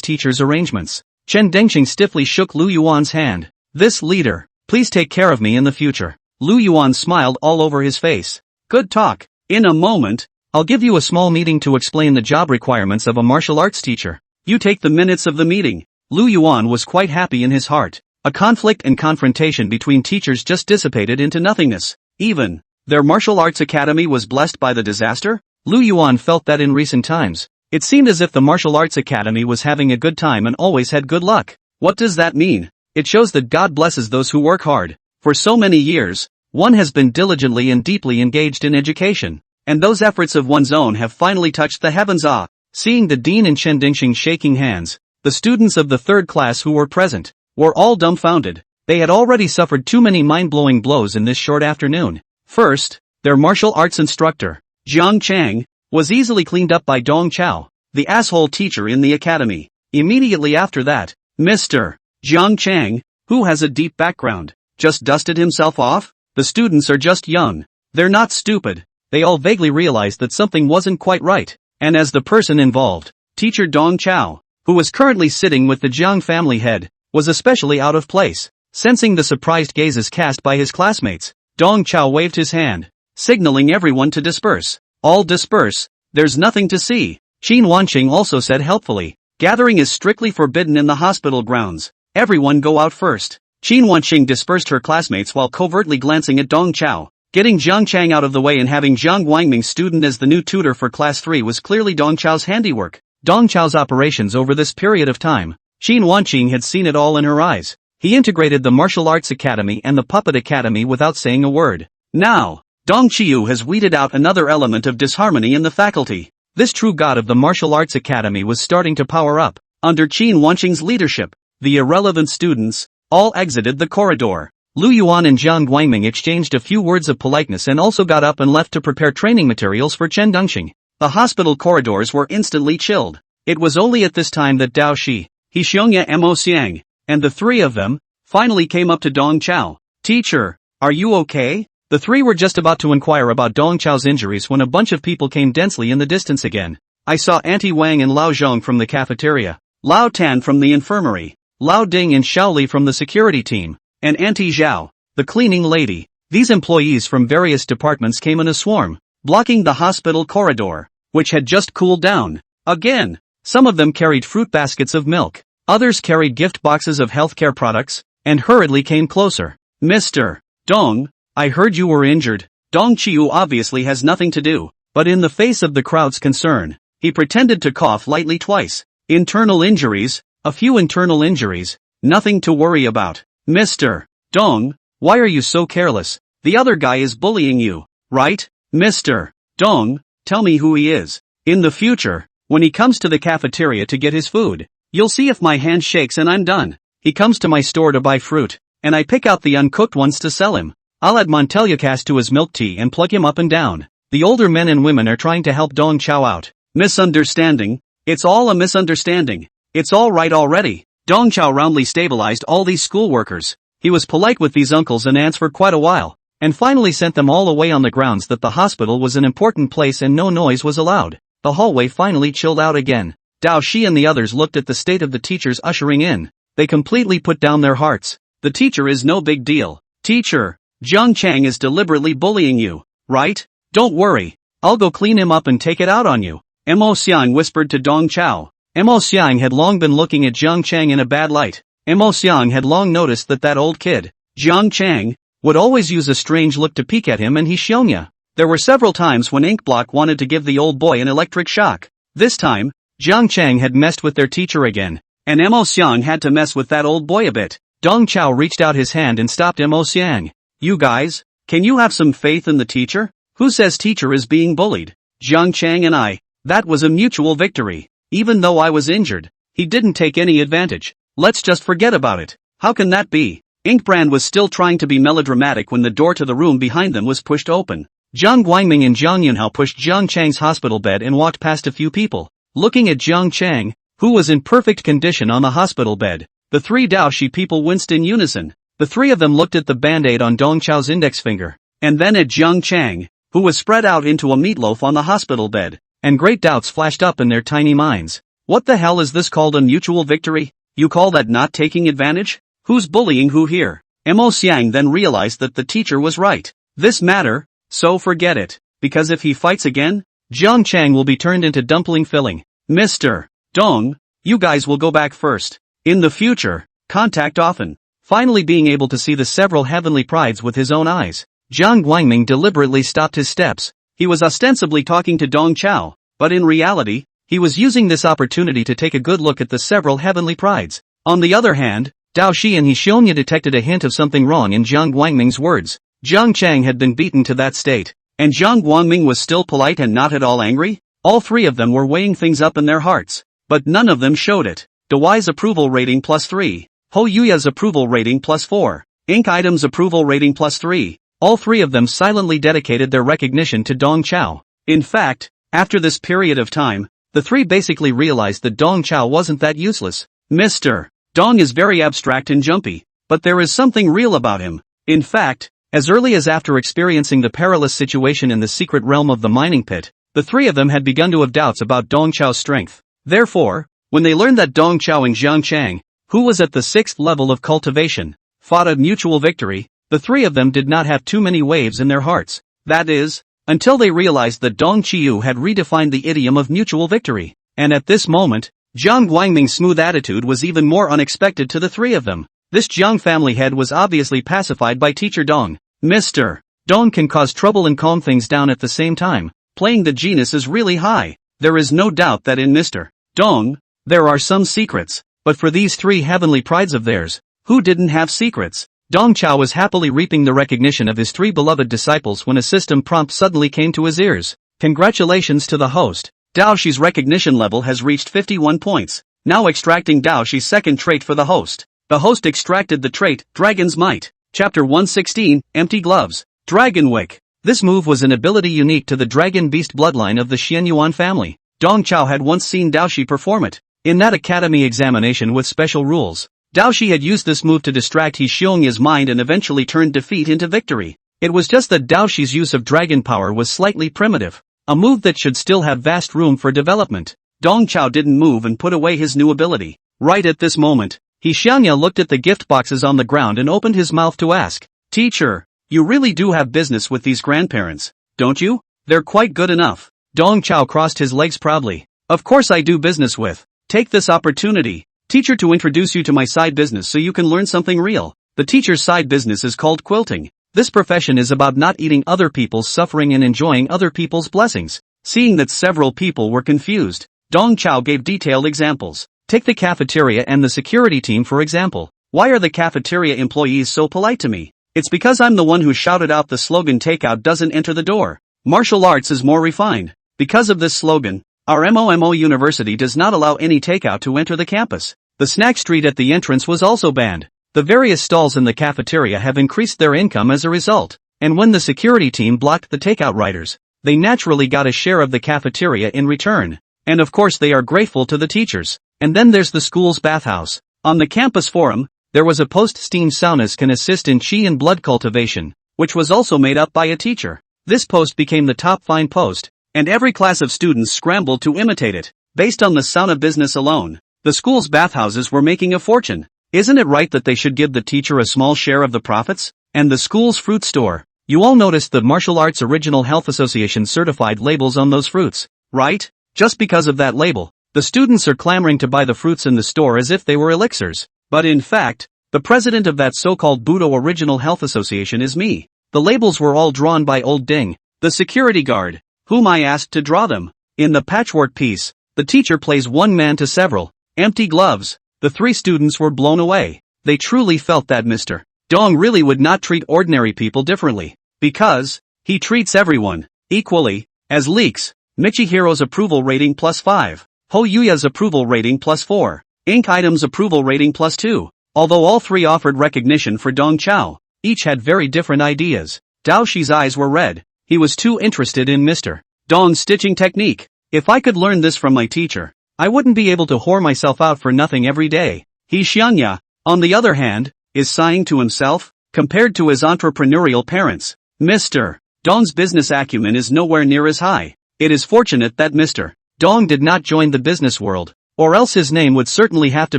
teacher's arrangements. Chen Dengxing stiffly shook Lu Yuan's hand. This leader, please take care of me in the future. Lu Yuan smiled all over his face. Good talk. In a moment, I'll give you a small meeting to explain the job requirements of a martial arts teacher. You take the minutes of the meeting. Lu Yuan was quite happy in his heart. A conflict and confrontation between teachers just dissipated into nothingness. Even their martial arts academy was blessed by the disaster? Lu Yuan felt that in recent times, it seemed as if the martial arts academy was having a good time and always had good luck. What does that mean? It shows that God blesses those who work hard. For so many years, one has been diligently and deeply engaged in education, and those efforts of one's own have finally touched the heavens. Seeing the dean and Chen Dengxing shaking hands, the students of the third class who were present were all dumbfounded. They had already suffered too many mind-blowing blows in this short afternoon. First, their martial arts instructor, Jiang Chang, was easily cleaned up by Dong Chao, the asshole teacher in the academy. Immediately after that, Mr. Jiang Chang, who has a deep background, just dusted himself off. The students are just young. They're not stupid. They all vaguely realized that something wasn't quite right. And as the person involved, teacher Dong Chao, who was currently sitting with the Jiang family head, was especially out of place. Sensing the surprised gazes cast by his classmates, Dong Chao waved his hand, signaling everyone to disperse. All disperse. There's nothing to see. Qin Wanqing also said helpfully. Gathering is strictly forbidden in the hospital grounds. Everyone go out first. Qin Wanqing dispersed her classmates while covertly glancing at Dong Chao. Getting Jiang Chang out of the way and having Jiang Guangming student as the new tutor for class 3 was clearly Dong Chao's handiwork. Dong Chao's operations over this period of time, Qin Wanqing had seen it all in her eyes. He integrated the martial arts academy and the puppet academy without saying a word. Now, Dong Qiu has weeded out another element of disharmony in the faculty. This true god of the martial arts academy was starting to power up. Under Qin Wanqing's leadership, the irrelevant students all exited the corridor. Lu Yuan and Jiang Guangming exchanged a few words of politeness and also got up and left to prepare training materials for Chen Dengxing. The hospital corridors were instantly chilled. It was only at this time that Dao Shi, He Xiongya and Mo Xiang, and the three of them, finally came up to Dong Chao. Teacher, are you okay? The three were just about to inquire about Dong Chao's injuries when a bunch of people came densely in the distance again. I saw Auntie Wang and Lao Zhong from the cafeteria, Lao Tan from the infirmary, Lao Ding and Xiao Li from the security team, and Auntie Zhao, the cleaning lady. These employees from various departments came in a swarm, blocking the hospital corridor, which had just cooled down. Again, some of them carried fruit baskets of milk, others carried gift boxes of healthcare products, and hurriedly came closer. Mr. Dong, I heard you were injured. Dong Qiu obviously has nothing to do, but in the face of the crowd's concern, he pretended to cough lightly twice. Internal injuries, a few internal injuries, nothing to worry about. Mr. Dong, why are you so careless? The other guy is bullying you, right? Mr. Dong, tell me who he is. In the future, when he comes to the cafeteria to get his food, you'll see if my hand shakes and I'm done. He comes to my store to buy fruit, and I pick out the uncooked ones to sell him. I'll add Monteliacast to his milk tea and plug him up and down. The older men and women are trying to help Dong Chao out. Misunderstanding? It's all a misunderstanding. It's all right already. Dong Chao roundly stabilized all these school workers. He was polite with these uncles and aunts for quite a while, and finally sent them all away on the grounds that the hospital was an important place and no noise was allowed. The hallway finally chilled out again. Dao Shi and the others looked at the state of the teachers ushering in. They completely put down their hearts. The teacher is no big deal. Teacher, Jiang Chang is deliberately bullying you, right? Don't worry. I'll go clean him up and take it out on you. Mo Xiang whispered to Dong Chao. Mo Xiang had long been looking at Jiang Chang in a bad light. Mo Xiang had long noticed that old kid, Jiang Chang, would always use a strange look to peek at him and He Xiongya. There were several times when Inkblock wanted to give the old boy an electric shock. This time, Jiang Chang had messed with their teacher again, and Mo Xiang had to mess with that old boy a bit. Dong Chao reached out his hand and stopped Mo Xiang. You guys, can you have some faith in the teacher? Who says teacher is being bullied? Jiang Chang and I. That was a mutual victory. Even though I was injured, he didn't take any advantage. Let's just forget about it. How can that be? Inkbrand was still trying to be melodramatic when the door to the room behind them was pushed open. Jiang Guangming and Jiang Yunhao pushed Jiang Chang's hospital bed and walked past a few people. Looking at Jiang Chang, who was in perfect condition on the hospital bed, the three Dao Shi people winced in unison. The three of them looked at the band-aid on Dong Chao's index finger, and then at Jiang Chang, who was spread out into a meatloaf on the hospital bed. and great doubts flashed up in their tiny minds. What the hell is this called a mutual victory? You call that not taking advantage? Who's bullying who here? Mo Xiang then realized that the teacher was right. This matter, so forget it, because if he fights again, Jiang Chang will be turned into dumpling filling. Mr. Dong, you guys will go back first. In the future, contact often. Finally being able to see the several heavenly prides with his own eyes, Jiang Guangming deliberately stopped his steps. He was ostensibly talking to Dong Chao, but in reality, he was using this opportunity to take a good look at the several heavenly prides. On the other hand, Dao Shi and Hixionia detected a hint of something wrong in Jiang Guangming's words. Jiang Chang had been beaten to that state, and Jiang Guangming was still polite and not at all angry? All three of them were weighing things up in their hearts, but none of them showed it. Dawai's approval rating +3. Ho Yuya's approval rating +4. Ink Item's approval rating +3. All three of them silently dedicated their recognition to Dong Chao. In fact, after this period of time, the three basically realized that Dong Chao wasn't that useless. Mr. Dong is very abstract and jumpy, but there is something real about him. In fact, as early as after experiencing the perilous situation in the secret realm of the mining pit, the three of them had begun to have doubts about Dong Chao's strength. Therefore, when they learned that Dong Chao and Jiang Chang, who was at the 6th level of cultivation, fought a mutual victory, the three of them did not have too many waves in their hearts. That is, until they realized that Dong Qiu had redefined the idiom of mutual victory. And at this moment, Jiang Guangming's smooth attitude was even more unexpected to the three of them. This Jiang family head was obviously pacified by Teacher Dong. Mr. Dong can cause trouble and calm things down at the same time. Playing the genus is really high. There is no doubt that in Mr. Dong, there are some secrets. But for these three heavenly prides of theirs, who didn't have secrets? Dong Chao was happily reaping the recognition of his three beloved disciples when a system prompt suddenly came to his ears. Congratulations to the host. Dao Shi's recognition level has reached 51 points. Now extracting Dao Shi's second trait for the host. The host extracted the trait, Dragon's Might. Chapter 116, Empty Gloves. Dragon Wick. This move was an ability unique to the Dragon Beast bloodline of the Xianyuan family. Dong Chao had once seen Dao Shi perform it in that academy examination with special rules. Dao Shi had used this move to distract Hixionya's mind and eventually turned defeat into victory. It was just that Dao Shi's use of dragon power was slightly primitive, a move that should still have vast room for development. Dong Chao didn't move and put away his new ability. Right at this moment, Hixionya looked at the gift boxes on the ground and opened his mouth to ask, "Teacher, you really do have business with these grandparents, don't you? They're quite good enough." Dong Chao crossed his legs proudly. "Of course I do business with. Take this opportunity, teacher, to introduce you to my side business so you can learn something real." The teacher's side business is called quilting. This profession is about not eating other people's suffering and enjoying other people's blessings. Seeing that several people were confused, Dong Chao gave detailed examples. Take the cafeteria and the security team for example. Why are the cafeteria employees so polite to me? It's because I'm the one who shouted out the slogan "Takeout doesn't enter the door." Martial arts is more refined. Because of this slogan, our MOMO University does not allow any takeout to enter the campus. The snack street at the entrance was also banned. The various stalls in the cafeteria have increased their income as a result, and when the security team blocked the takeout riders, they naturally got a share of the cafeteria in return. And of course they are grateful to the teachers. And then there's the school's bathhouse. On the campus forum, there was a post steam saunas can assist in chi and blood cultivation, which was also made up by a teacher. This post became the top fine post, and every class of students scrambled to imitate it. Based on the sauna business alone, the school's bathhouses were making a fortune. Isn't it right that they should give the teacher a small share of the profits? And the school's fruit store. You all noticed the Martial Arts Original Health Association certified labels on those fruits, right? Just because of that label, the students are clamoring to buy the fruits in the store as if they were elixirs. But in fact, the president of that so-called Budo Original Health Association is me. The labels were all drawn by Old Ding, the security guard, whom I asked to draw them. In the patchwork piece, the teacher plays one man to several empty gloves. The three students were blown away. They truly felt that Mr. Dong really would not treat ordinary people differently, because he treats everyone equally. As leaks, Michihiro's approval rating +5, Ho Yuya's approval rating +4, Ink Item's approval rating +2. Although all three offered recognition for Dong Chao, each had very different ideas. Dao Shi's eyes were red. He was too interested in Mr. Dong's stitching technique. If I could learn this from my teacher, I wouldn't be able to whore myself out for nothing every day. Xianya, on the other hand, is sighing to himself. Compared to his entrepreneurial parents, Mr. Dong's business acumen is nowhere near as high. It is fortunate that Mr. Dong did not join the business world, or else his name would certainly have to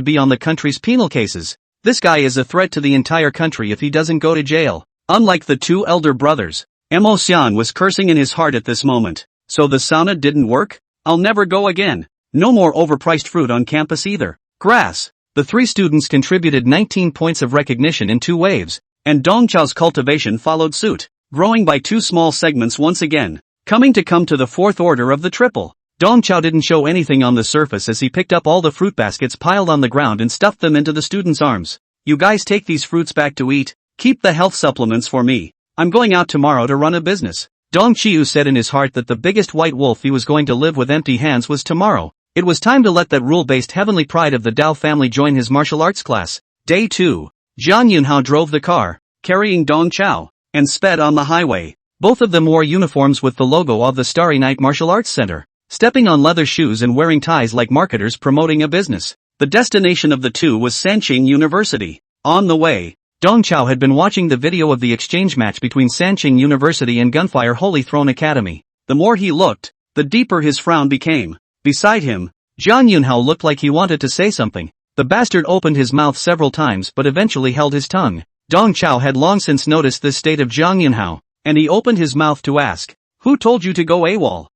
be on the country's penal cases. This guy is a threat to the entire country if he doesn't go to jail. Unlike the two elder brothers, Mo Xian was cursing in his heart at this moment. So the sauna didn't work? I'll never go again. No more overpriced fruit on campus either. Grass. The three students contributed 19 points of recognition in 2 waves, and Dong Chao's cultivation followed suit, growing by 2 small segments once again, come to the 4th order of the triple. Dong Chao didn't show anything on the surface as he picked up all the fruit baskets piled on the ground and stuffed them into the students' arms. You guys take these fruits back to eat, keep the health supplements for me. I'm going out tomorrow to run a business. Dong Chiu said in his heart that the biggest white wolf he was going to live with empty hands was tomorrow. It was time to let that rule-based heavenly pride of the Dao family join his martial arts class. Day 2. Jiang Yunhao drove the car, carrying Dong Chao, and sped on the highway. Both of them wore uniforms with the logo of the Starry Night Martial Arts Center, stepping on leather shoes and wearing ties like marketers promoting a business. The destination of the two was Sanqing University. On the way, Dong Chao had been watching the video of the exchange match between Sanqing University and Gunfire Holy Throne Academy. The more he looked, the deeper his frown became. Beside him, Jiang Yunhao looked like he wanted to say something. The bastard opened his mouth several times but eventually held his tongue. Dong Chao had long since noticed this state of Jiang Yunhao, and he opened his mouth to ask, "Who told you to go AWOL?"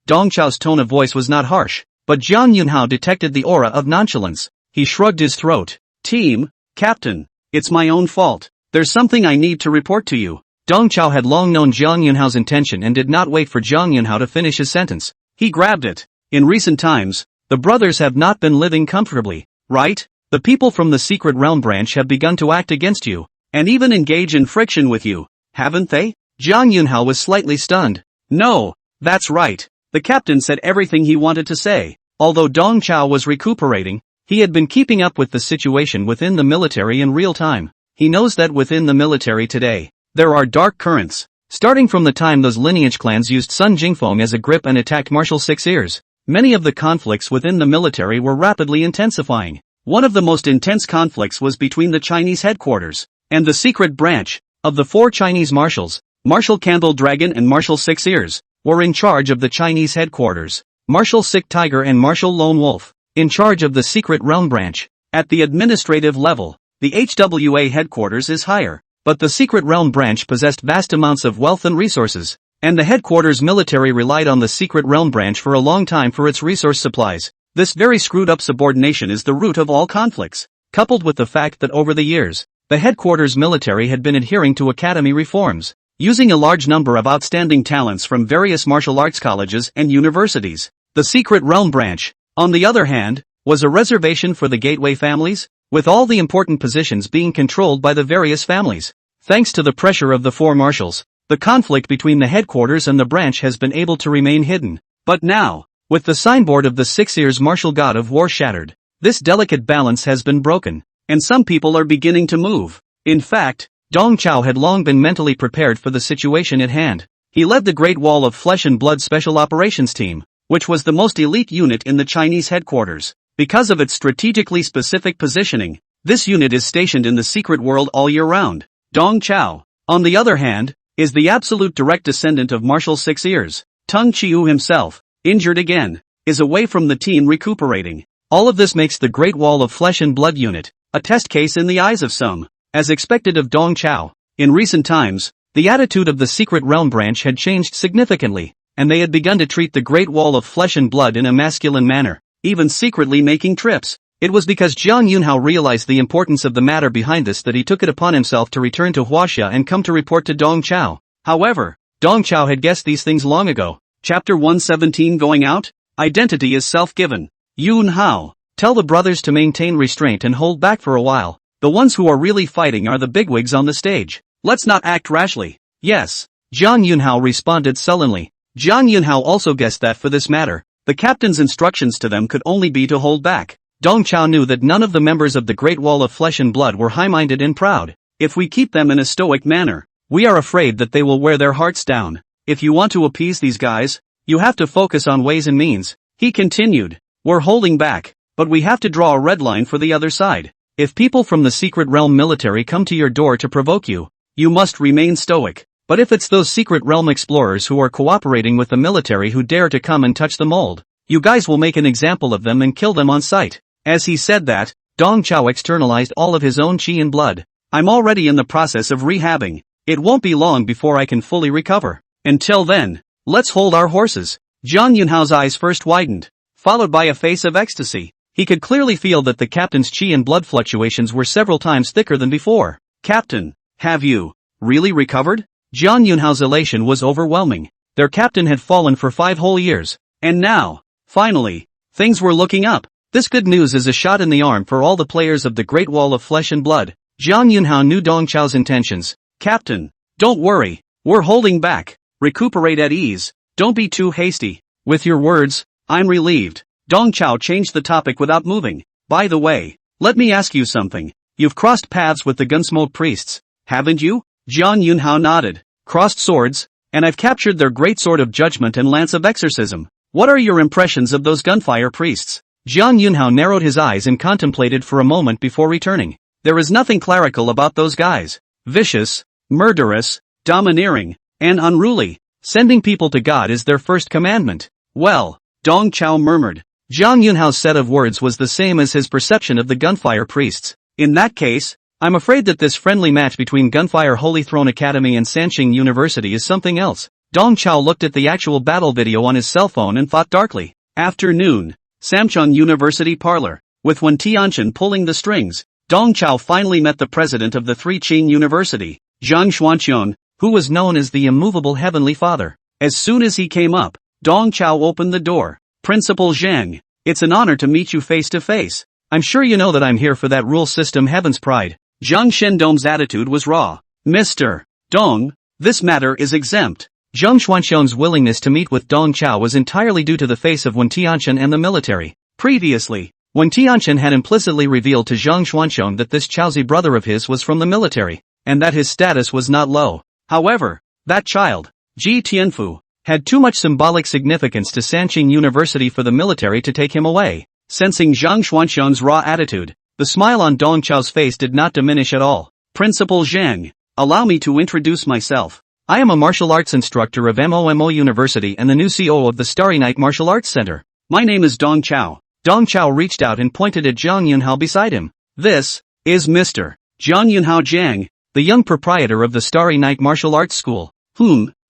Dong Chao's tone of voice was not harsh, but Jiang Yunhao detected the aura of nonchalance. He shrugged his throat. "Team, Captain, it's my own fault. There's something I need to report to you." Dong Chao had long known Jiang Yunhao's intention and did not wait for Jiang Yunhao to finish his sentence. He grabbed it. "In recent times, the brothers have not been living comfortably, right? The people from the Secret Realm branch have begun to act against you, and even engage in friction with you, haven't they?" Jiang Yunhao was slightly stunned. "No, that's right." The captain said everything he wanted to say. Although Dong Chao was recuperating, he had been keeping up with the situation within the military in real time. He knows that within the military today, there are dark currents. Starting from the time those lineage clans used Sun Jingfeng as a grip and attacked Martial Six Ears, many of the conflicts within the military were rapidly intensifying. One of the most intense conflicts was between the Chinese headquarters and the secret branch of the 4 Chinese marshals. Marshal Candle Dragon and Marshal Six Ears were in charge of the Chinese headquarters. Marshal Sick Tiger and Marshal Lone Wolf, in charge of the Secret Realm branch. At the administrative level, the HWA headquarters is higher, but the Secret Realm branch possessed vast amounts of wealth and resources, and the headquarters military relied on the Secret Realm branch for a long time for its resource supplies. This very screwed up subordination is the root of all conflicts, coupled with the fact that over the years, the headquarters military had been adhering to academy reforms, using a large number of outstanding talents from various martial arts colleges and universities. The Secret Realm branch, on the other hand, was a reservation for the gateway families, with all the important positions being controlled by the various families. Thanks to the pressure of the 4 marshals, the conflict between the headquarters and the branch has been able to remain hidden. But now, with the signboard of the Six Ears martial god of war shattered, this delicate balance has been broken, and some people are beginning to move. In fact, Dong Chao had long been mentally prepared for the situation at hand. He led the Great Wall of Flesh and Blood Special Operations Team, which was the most elite unit in the Chinese headquarters. Because of its strategically specific positioning, this unit is stationed in the secret world all year round. Dong Chao, on the other hand, is the absolute direct descendant of Marshal Six Ears. Tung Chiu himself, injured again, is away from the team recuperating. All of this makes the Great Wall of Flesh and Blood unit a test case in the eyes of some. As expected of Dong Chao, in recent times, the attitude of the Secret Realm branch had changed significantly, and they had begun to treat the Great Wall of Flesh and Blood in a masculine manner, even secretly making trips. It was because Jiang Yunhao realized the importance of the matter behind this that he took it upon himself to return to Huaxia and come to report to Dong Chao. However, Dong Chao had guessed these things long ago. Chapter 117 Going Out? Identity is self-given. Yunhao, tell the brothers to maintain restraint and hold back for a while. The ones who are really fighting are the bigwigs on the stage. Let's not act rashly. Yes. Jiang Yunhao responded sullenly. Jiang Yunhao also guessed that for this matter, the captain's instructions to them could only be to hold back. Dong Chao knew that none of the members of the Great Wall of Flesh and Blood were high-minded and proud. If we keep them in a stoic manner, we are afraid that they will wear their hearts down. If you want to appease these guys, you have to focus on ways and means. He continued. We're holding back, but we have to draw a red line for the other side. If people from the Secret Realm military come to your door to provoke you, you must remain stoic. But if it's those secret realm explorers who are cooperating with the military who dare to come and touch the mold, you guys will make an example of them and kill them on sight. As he said that, Dong Chao externalized all of his own qi and blood. I'm already in the process of rehabbing. It won't be long before I can fully recover. Until then, let's hold our horses. Zhang Yunhao's eyes first widened, followed by a face of ecstasy. He could clearly feel that the captain's qi and blood fluctuations were several times thicker than before. Captain, have you really recovered? Zhang Yunhao's elation was overwhelming. Their captain had fallen for 5 whole years. And now, finally, things were looking up. This good news is a shot in the arm for all the players of the Great Wall of Flesh and Blood. Zhang Yunhao knew Dong Chao's intentions. Captain, don't worry, we're holding back. Recuperate at ease, don't be too hasty. With your words, I'm relieved. Dong Chao changed the topic without moving. By the way, let me ask you something. You've crossed paths with the Gunsmoke priests, haven't you? Zhang Yunhao nodded. Crossed swords, and I've captured their Great Sword of Judgment and Lance of Exorcism. What are your impressions of those gunfire priests? Zhang Yunhao narrowed his eyes and contemplated for a moment before returning. There is nothing clerical about those guys. Vicious, murderous, domineering, and unruly. Sending people to God is their first commandment. Well, Dong Chao murmured. Zhang Yunhao's set of words was the same as his perception of the gunfire priests. In that case, I'm afraid that this friendly match between Gunfire Holy Throne Academy and Sanqing University is something else. Dong Chao looked at the actual battle video on his cell phone and thought darkly. Afternoon. Samchung University parlor. With Wen Tianchen pulling the strings, Dong Chao finally met the president of the Three Qing University, Zhang Xuanqian, who was known as the immovable Heavenly Father. As soon as he came up, Dong Chao opened the door. Principal Zhang, it's an honor to meet you face to face. I'm sure you know that I'm here for that rule system Heaven's Pride. Zhang Shendom's attitude was raw. Mr. Dong, this matter is exempt. Zhang Xuanqian's willingness to meet with Dong Chao was entirely due to the face of Wen Tianchen and the military. Previously, Wen Tianchen had implicitly revealed to Zhang Xuanqian that this Chaozi brother of his was from the military, and that his status was not low. However, that child, Ji Tianfu, had too much symbolic significance to Sanqing University for the military to take him away. Sensing Zhang Xuanqian's raw attitude, the smile on Dong Chao's face did not diminish at all. Principal Zhang, allow me to introduce myself. I am a martial arts instructor of MOMO University and the new CEO of the Starry Night Martial Arts Center. My name is Dong Chao. Dong Chao reached out and pointed at Zhang Yunhao beside him. This is Mr. Zhang Yunhao Zhang, the young proprietor of the Starry Night Martial Arts School.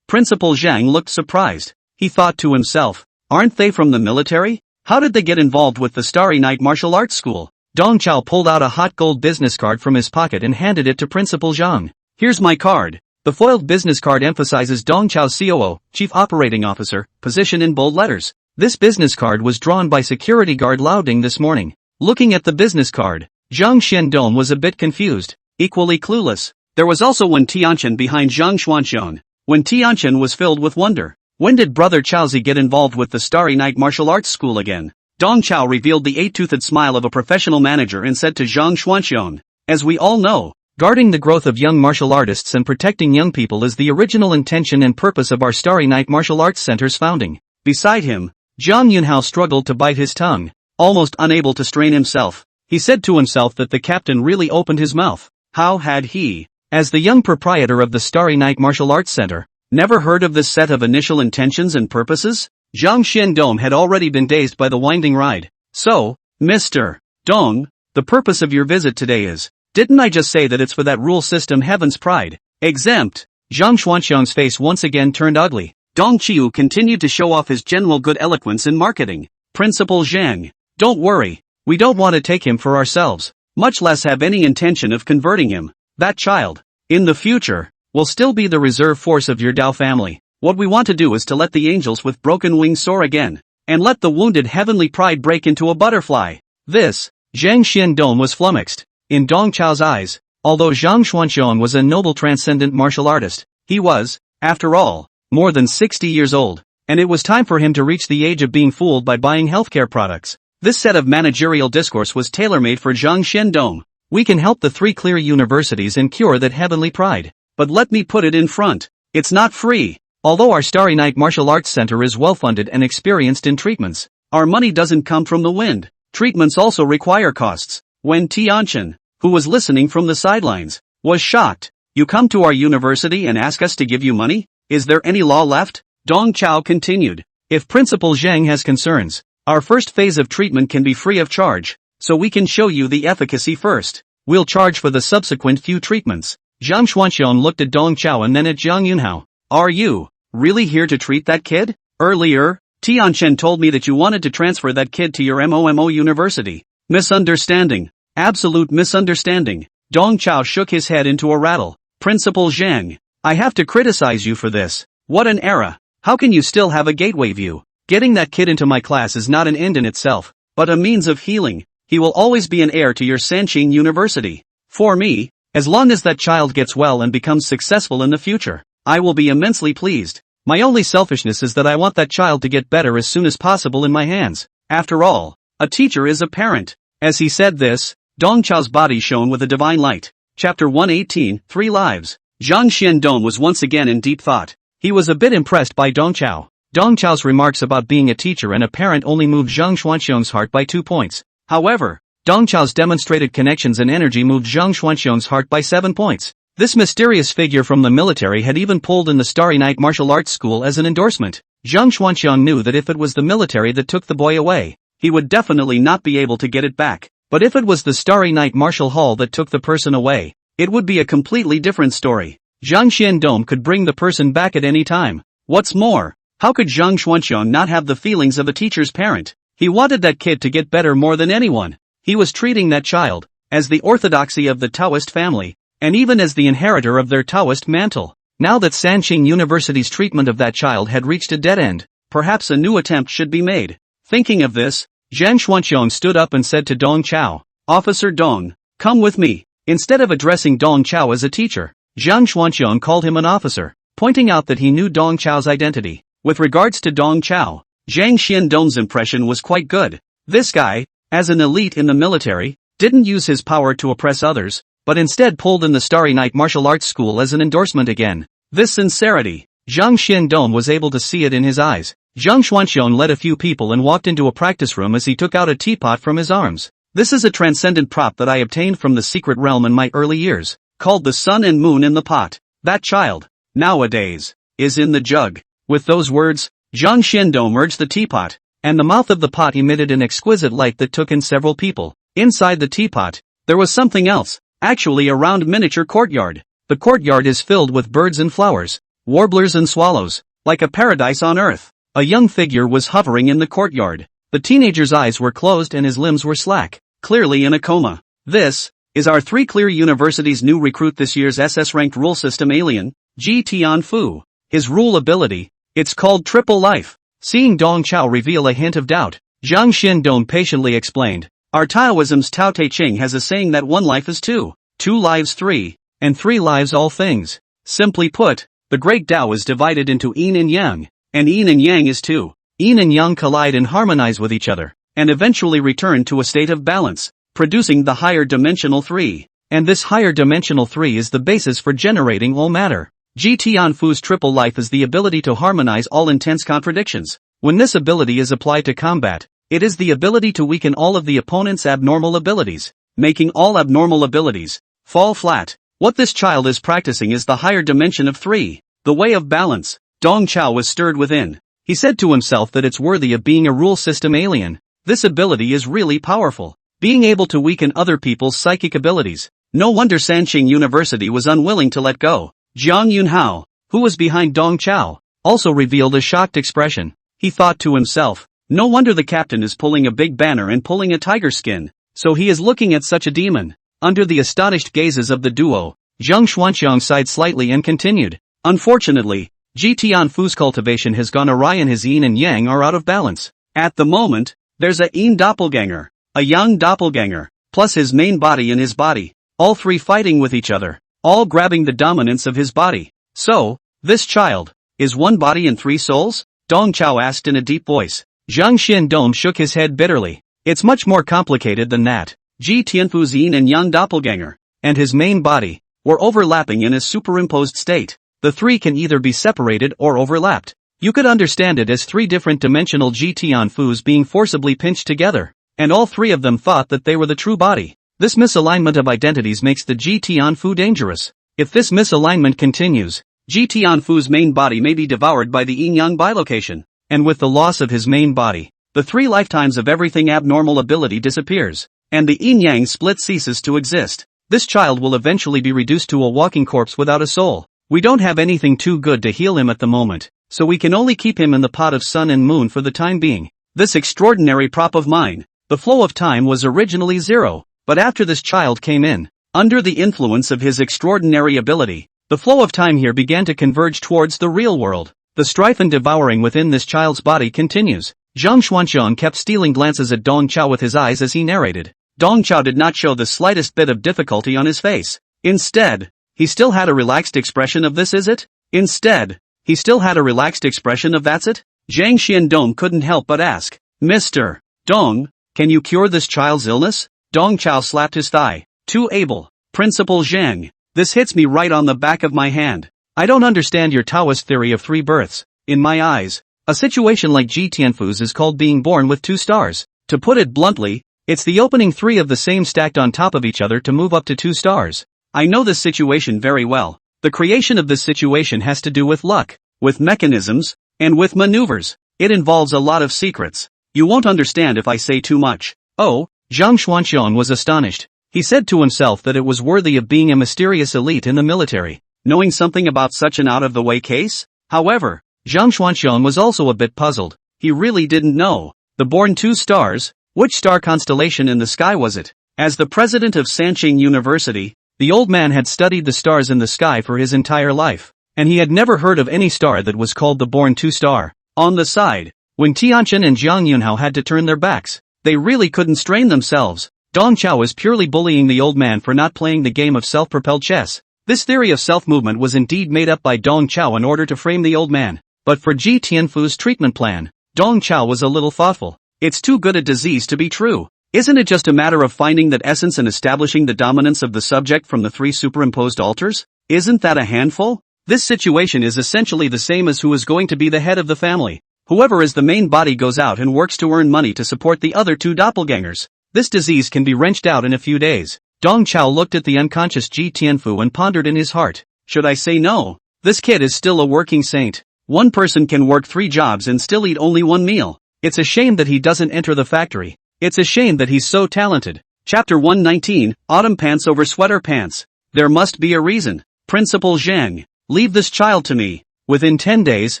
Principal Zhang looked surprised. He thought to himself, aren't they from the military? How did they get involved with the Starry Night Martial Arts School? Dong Chao pulled out a hot gold business card from his pocket and handed it to Principal Zhang. Here's my card. The foiled business card emphasizes Dong Chao's COO, Chief Operating Officer, position in bold letters. This business card was drawn by security guard Laoding this morning. Looking at the business card, Zhang Shendong was a bit confused, equally clueless. There was also Wen Tianchen behind Zhang Xuanqian. Wen Tianchen was filled with wonder. When did Brother Chaozi get involved with the Starry Night Martial Arts School again? Dong Chao revealed the eight-toothed smile of a professional manager and said to Zhang Xuanqian, as we all know, guarding the growth of young martial artists and protecting young people is the original intention and purpose of our Starry Night Martial Arts Center's founding. Beside him, Zhang Yunhao struggled to bite his tongue, almost unable to strain himself. He said to himself that the captain really opened his mouth. How had he, as the young proprietor of the Starry Night Martial Arts Center, never heard of this set of initial intentions and purposes? Zhang Shendong had already been dazed by the winding ride. So, Mr. Dong, the purpose of your visit today is, didn't I just say that it's for that rule system Heaven's Pride? Exempt. Zhang Xuanqian's face once again turned ugly. Dong Qiu continued to show off his general good eloquence in marketing. Principal Zhang, don't worry, we don't want to take him for ourselves, much less have any intention of converting him. That child, in the future, will still be the reserve force of your Dao family. What we want to do is to let the angels with broken wings soar again, and let the wounded heavenly pride break into a butterfly. This, Zhang Xiandong was flummoxed. In Dong Chao's eyes, although Zhang Xuanqian was a noble transcendent martial artist, he was, after all, more than 60 years old, and it was time for him to reach the age of being fooled by buying healthcare products. This set of managerial discourse was tailor-made for Zhang Xiandong. We can help the three clear universities and cure that heavenly pride. But let me put it in front. It's not free. Although our Starry Night Martial Arts Center is well-funded and experienced in treatments, our money doesn't come from the wind. Treatments also require costs. Wen Tianchen, who was listening from the sidelines, was shocked. You come to our university and ask us to give you money? Is there any law left? Dong Chao continued. If Principal Zhang has concerns, our first phase of treatment can be free of charge, so we can show you the efficacy first. We'll charge for the subsequent few treatments. Zhang Xuanxian looked at Dong Chao and then at Zhang Yunhao. Are you really here to treat that kid? Earlier, Tianchen told me that you wanted to transfer that kid to your MOMO university. Misunderstanding. Absolute misunderstanding. Dong Chao shook his head into a rattle. Principal Zhang, I have to criticize you for this. What an error. How can you still have a gateway view? Getting that kid into my class is not an end in itself, but a means of healing. He will always be an heir to your Sanqing University. For me, as long as that child gets well and becomes successful in the future, I will be immensely pleased. My only selfishness is that I want that child to get better as soon as possible in my hands. After all, a teacher is a parent. As he said this, Dong Chao's body shone with a divine light. Chapter 118, 3 Lives. Zhang Xiandong was once again in deep thought. He was a bit impressed by Dong Chao. Dong Chao's remarks about being a teacher and a parent only moved Zhang Xuanxiang's heart by 2 points. However, Dong Chao's demonstrated connections and energy moved Zhang Xuanxiang's heart by 7 points. This mysterious figure from the military had even pulled in the Starry Night Martial Arts School as an endorsement. Zhang Xuanxiang knew that if it was the military that took the boy away, he would definitely not be able to get it back. But if it was the Starry Night Martial Hall that took the person away, it would be a completely different story. Zhang Xiandong could bring the person back at any time. What's more, how could Zhang Xuanxiang not have the feelings of a teacher's parent? He wanted that kid to get better more than anyone. He was treating that child as the orthodoxy of the Taoist family, and even as the inheritor of their Taoist mantle. Now that Sanqing University's treatment of that child had reached a dead end, perhaps a new attempt should be made. Thinking of this, Zhang Xuanxiang stood up and said to Dong Chao, Officer Dong, come with me. Instead of addressing Dong Chao as a teacher, Zhang Xuanxiang called him an officer, pointing out that he knew Dong Chao's identity. With regards to Dong Chao, Zhang Xiandong's impression was quite good. This guy, as an elite in the military, didn't use his power to oppress others, but instead pulled in the Starry Night Martial Arts School as an endorsement again. This sincerity, Zhang Xiandong was able to see it in his eyes. Zhang Xuanxiang led a few people and walked into a practice room as he took out a teapot from his arms. This is a transcendent prop that I obtained from the secret realm in my early years, called the sun and moon in the pot. That child, nowadays, is in the jug. With those words, Zhang Xiandong merged the teapot, and the mouth of the pot emitted an exquisite light that took in several people. Inside the teapot, there was something else, actually a round miniature courtyard. The courtyard is filled with birds and flowers, warblers and swallows, like a paradise on earth. A young figure was hovering in the courtyard. The teenager's eyes were closed and his limbs were slack, clearly in a coma. This is our 3 Clear University's new recruit this year's SS-ranked rule system alien, Ji Tianfu. His rule ability, it's called Triple Life. Seeing Dong Chao reveal a hint of doubt, Zhang Xiandong patiently explained, our Taoism's Tao Te Ching has a saying that 1 life is 2, 2 lives 3, and 3 lives all things. Simply put, the great Tao is divided into yin and yang, and yin and yang is 2. Yin and yang collide and harmonize with each other, and eventually return to a state of balance, producing the higher dimensional 3. And this higher dimensional 3 is the basis for generating all matter. Ji Tianfu's triple life is the ability to harmonize all intense contradictions. When this ability is applied to combat, it is the ability to weaken all of the opponent's abnormal abilities, making all abnormal abilities fall flat. What this child is practicing is the higher dimension of 3, the way of balance. Dong Chao was stirred within. He said to himself that it's worthy of being a rule system alien. This ability is really powerful. Being able to weaken other people's psychic abilities. No wonder Sanqing University was unwilling to let go. Jiang Yunhao, who was behind Dong Chao, also revealed a shocked expression. He thought to himself, no wonder the captain is pulling a big banner and pulling a tiger skin, so he is looking at such a demon. Under the astonished gazes of the duo, Zhang Xuanxiang sighed slightly and continued. Unfortunately, Ji Tianfu's cultivation has gone awry and his yin and yang are out of balance. At the moment, there's a yin doppelganger, a yang doppelganger, plus his main body and his body, all 3 fighting with each other, all grabbing the dominance of his body. So, this child, is 1 body and 3 souls? Dong Chao asked in a deep voice. Zhang Xiandong shook his head bitterly. It's much more complicated than that. Ji Tianfu's yin and yang doppelganger, and his main body, were overlapping in a superimposed state. The 3 can either be separated or overlapped. You could understand it as 3 different dimensional Ji Tianfus being forcibly pinched together, and all 3 of them thought that they were the true body. This misalignment of identities makes the Ji Tianfu dangerous. If this misalignment continues, Ji Tianfu's main body may be devoured by the yin-yang bilocation, and with the loss of his main body, the 3 lifetimes of everything abnormal ability disappears, and the yin-yang split ceases to exist. This child will eventually be reduced to a walking corpse without a soul. We don't have anything too good to heal him at the moment, so we can only keep him in the pot of sun and moon for the time being. This extraordinary prop of mine, the flow of time was originally 0, but after this child came in, under the influence of his extraordinary ability, the flow of time here began to converge towards the real world. The strife and devouring within this child's body continues. Zhang Xuanxiang kept stealing glances at Dong Chao with his eyes as he narrated. Dong Chao did not show the slightest bit of difficulty on his face. Instead, he still had a relaxed expression of "this is it?" Instead, he still had a relaxed expression of "that's it?" Zhang Xiandong couldn't help but ask, "Mr. Dong, can you cure this child's illness?" Dong Chao slapped his thigh. "Too able, Principal Zhang. This hits me right on the back of my hand. I don't understand your Taoist theory of 3 births. In my eyes, a situation like Ji Tianfu's is called being born with 2 stars. To put it bluntly, it's the opening 3 of the same stacked on top of each other to move up to 2 stars. I know this situation very well. The creation of this situation has to do with luck, with mechanisms, and with maneuvers. It involves a lot of secrets. You won't understand if I say too much." Oh, Zhang Xuanxiang was astonished. He said to himself that it was worthy of being a mysterious elite in the military, knowing something about such an out-of-the-way case. However, Zhang Xuanxiang was also a bit puzzled. He really didn't know. The born 2 stars? Which star constellation in the sky was it? As the president of Sanqing University, the old man had studied the stars in the sky for his entire life, and he had never heard of any star that was called the born 2 star. On the side, when Tianchen and Jiang Yunhao had to turn their backs, they really couldn't strain themselves. Dong Chao was purely bullying the old man for not playing the game of self-propelled chess. This theory of self-movement was indeed made up by Dong Chao in order to frame the old man. But for Ji Tianfu's treatment plan, Dong Chao was a little thoughtful. It's too good a disease to be true. Isn't it just a matter of finding that essence and establishing the dominance of the subject from the 3 superimposed altars? Isn't that a handful? This situation is essentially the same as who is going to be the head of the family. Whoever is the main body goes out and works to earn money to support the other 2 doppelgangers. This disease can be wrenched out in a few days. Dong Chao looked at the unconscious Ji Tianfu and pondered in his heart. Should I say no? This kid is still a working saint. One person can work 3 jobs and still eat only 1 meal. It's a shame that he doesn't enter the factory. It's a shame that he's so talented. Chapter 119, Autumn Pants Over Sweater Pants. There must be a reason. Principal Zhang, leave this child to me. Within 10 days,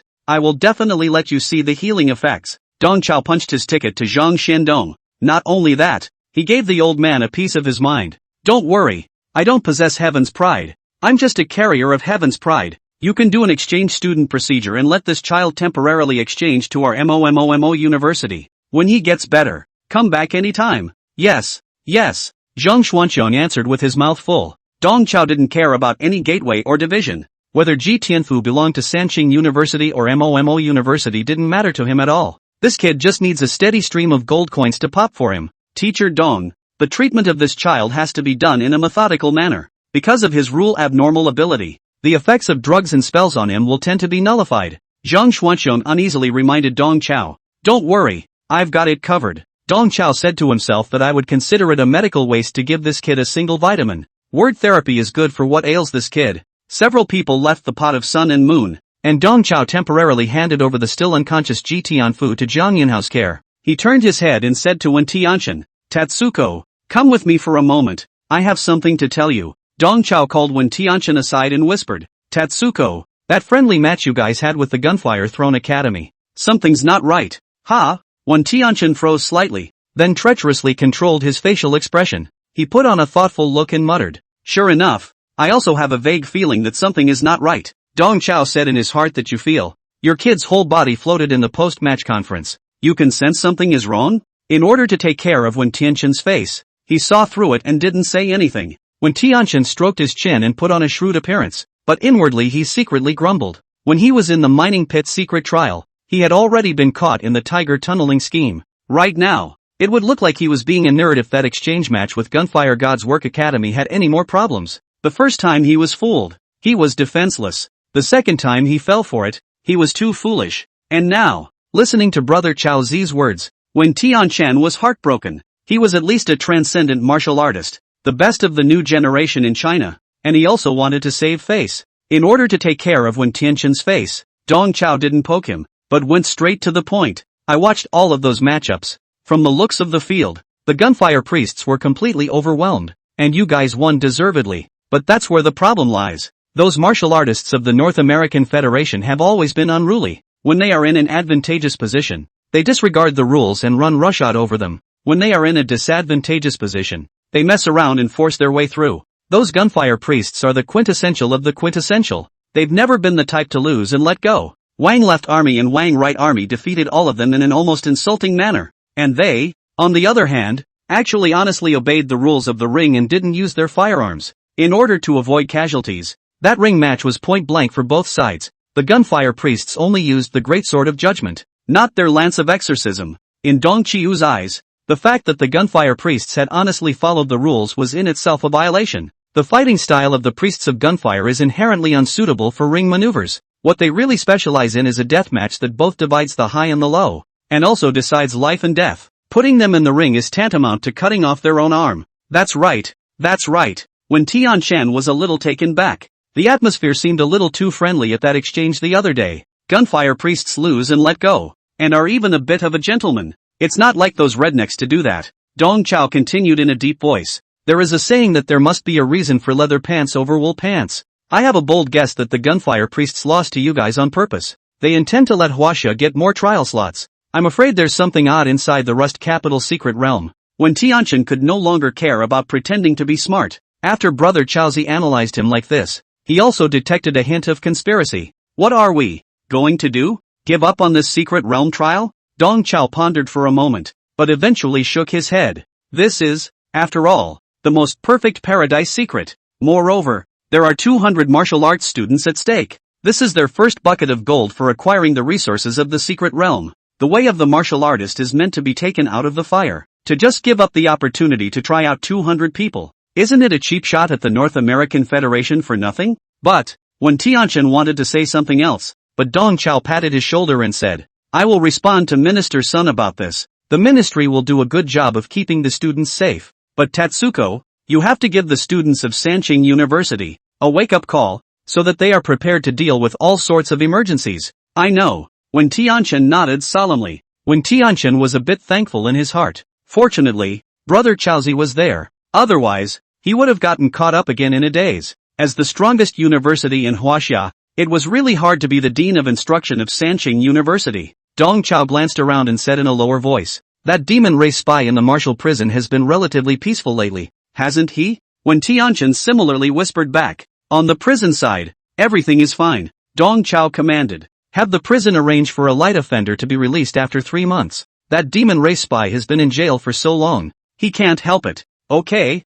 I will definitely let you see the healing effects. Dong Chao punched his ticket to Zhang Xiandong. Not only that, he gave the old man a piece of his mind. Don't worry, I don't possess heaven's pride. I'm just a carrier of heaven's pride. You can do an exchange student procedure and let this child temporarily exchange to our MOMOMO university. When he gets better, come back anytime. Yes, yes, Zhang Xuanxiang answered with his mouth full. Dong Chao didn't care about any gateway or division. Whether Ji Tianfu belonged to Sanqing University or MOMO University didn't matter to him at all. This kid just needs a steady stream of gold coins to pop for him. Teacher Dong, the treatment of this child has to be done in a methodical manner. Because of his rule abnormal ability, the effects of drugs and spells on him will tend to be nullified. Zhang Xuanxiang uneasily reminded Dong Chao. Don't worry, I've got it covered. Dong Chao said to himself that I would consider it a medical waste to give this kid a single vitamin. Word therapy is good for what ails this kid. Several people left the pot of sun and moon, and Dong Chao temporarily handed over the still unconscious Ji Tianfu to Jiang Yunhao's care. He turned his head and said to Wen Tianchen, Tatsuko, come with me for a moment. I have something to tell you. Dong Chao called Wen Tianchen aside and whispered, Tatsuko, that friendly match you guys had with the Gunfire Throne Academy. Something's not right. Ha? Wen Tianchen froze slightly, then treacherously controlled his facial expression. He put on a thoughtful look and muttered, sure enough, I also have a vague feeling that something is not right. Dong Chao said in his heart that you feel. Your kid's whole body floated in the post-match conference. You can sense something is wrong? In order to take care of Wen Tianchen's face, he saw through it and didn't say anything. Wen Tianchen stroked his chin and put on a shrewd appearance, but inwardly he secretly grumbled. When he was in the mining pit secret trial, he had already been caught in the tiger tunneling scheme. Right now, it would look like he was being a nerd if that exchange match with Gunfire God's Work Academy had any more problems. The first time he was fooled, he was defenseless. The second time he fell for it, he was too foolish. And now, listening to Brother Chao Zi's words, Wen Tianchen was heartbroken. He was at least a transcendent martial artist, the best of the new generation in China, and he also wanted to save face. In order to take care of Wen Tianqian's face, Dong Chao didn't poke him, but went straight to the point. I watched all of those matchups. From the looks of the field, the gunfire priests were completely overwhelmed, and you guys won deservedly. But that's where the problem lies. Those martial artists of the North American Federation have always been unruly. When they are in an advantageous position, they disregard the rules and run roughshod over them. When they are in a disadvantageous position, they mess around and force their way through. Those gunfire priests are the quintessential of the quintessential. They've never been the type to lose and let go. Wang Left Army and Wang Right Army defeated all of them in an almost insulting manner. And they, on the other hand, actually honestly obeyed the rules of the ring and didn't use their firearms. In order to avoid casualties, that ring match was point blank for both sides. The gunfire priests only used the great sword of judgment, not their lance of exorcism. In Dong Qiu's eyes, the fact that the gunfire priests had honestly followed the rules was in itself a violation. The fighting style of the priests of gunfire is inherently unsuitable for ring maneuvers. What they really specialize in is a deathmatch that both divides the high and the low, and also decides life and death. Putting them in the ring is tantamount to cutting off their own arm. That's right. When Tianqian was a little taken back, the atmosphere seemed a little too friendly at that exchange the other day. Gunfire priests lose and let go, and are even a bit of a gentleman. It's not like those rednecks to do that. Dong Chao continued in a deep voice. There is a saying that there must be a reason for leather pants over wool pants. I have a bold guess that the gunfire priests lost to you guys on purpose. They intend to let Huaxia get more trial slots. I'm afraid there's something odd inside the Rust Capital's secret realm. When Tianqian could no longer care about pretending to be smart, after Brother Chaozi analyzed him like this, he also detected a hint of conspiracy. What are we going to do? Give up on this secret realm trial? Dong Chao pondered for a moment, but eventually shook his head. This is, after all, the most perfect paradise secret. Moreover, there are 200 martial arts students at stake. This is their first bucket of gold for acquiring the resources of the secret realm. The way of the martial artist is meant to be taken out of the fire. To just give up the opportunity to try out 200 people, isn't it a cheap shot at the North American Federation for nothing? But, when Tianqian wanted to say something else, but Dong Chao patted his shoulder and said, I will respond to Minister Sun about this. The ministry will do a good job of keeping the students safe. But Tatsuko, you have to give the students of Sanqing University a wake-up call, so that they are prepared to deal with all sorts of emergencies. I know. When Tianqian nodded solemnly. When Tianqian was a bit thankful in his heart. Fortunately, Brother Chaozi was there. Otherwise, he would have gotten caught up again in a daze. As the strongest university in Huaxia, it was really hard to be the dean of instruction of Sanqing University. Dong Chao glanced around and said in a lower voice, that demon race spy in the martial prison has been relatively peaceful lately, hasn't he? When Tianqian similarly whispered back, on the prison side, everything is fine. Dong Chao commanded, have the prison arrange for a light offender to be released after 3 months. That demon race spy has been in jail for so long, he can't help it. Okay,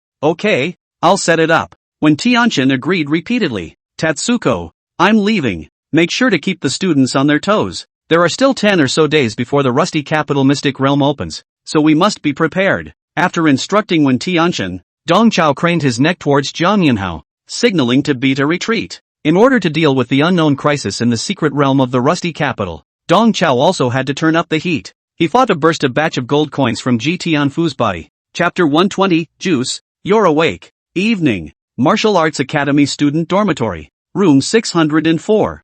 I'll set it up. When Tianqian agreed repeatedly, Tatsuko, I'm leaving. Make sure to keep the students on their toes. There are still 10 or so days before the Rusty Capital Mystic Realm opens, so we must be prepared. After instructing Wen Tianqian, Dong Chao craned his neck towards Jiang Yinhao, signaling to beat a retreat. In order to deal with the unknown crisis in the secret realm of the Rusty Capital, Dong Chao also had to turn up the heat. He fought to burst a batch of gold coins from Ji Tianfu's body. Chapter 120, Juice, You're Awake. Evening. Martial Arts Academy Student Dormitory. Room 604.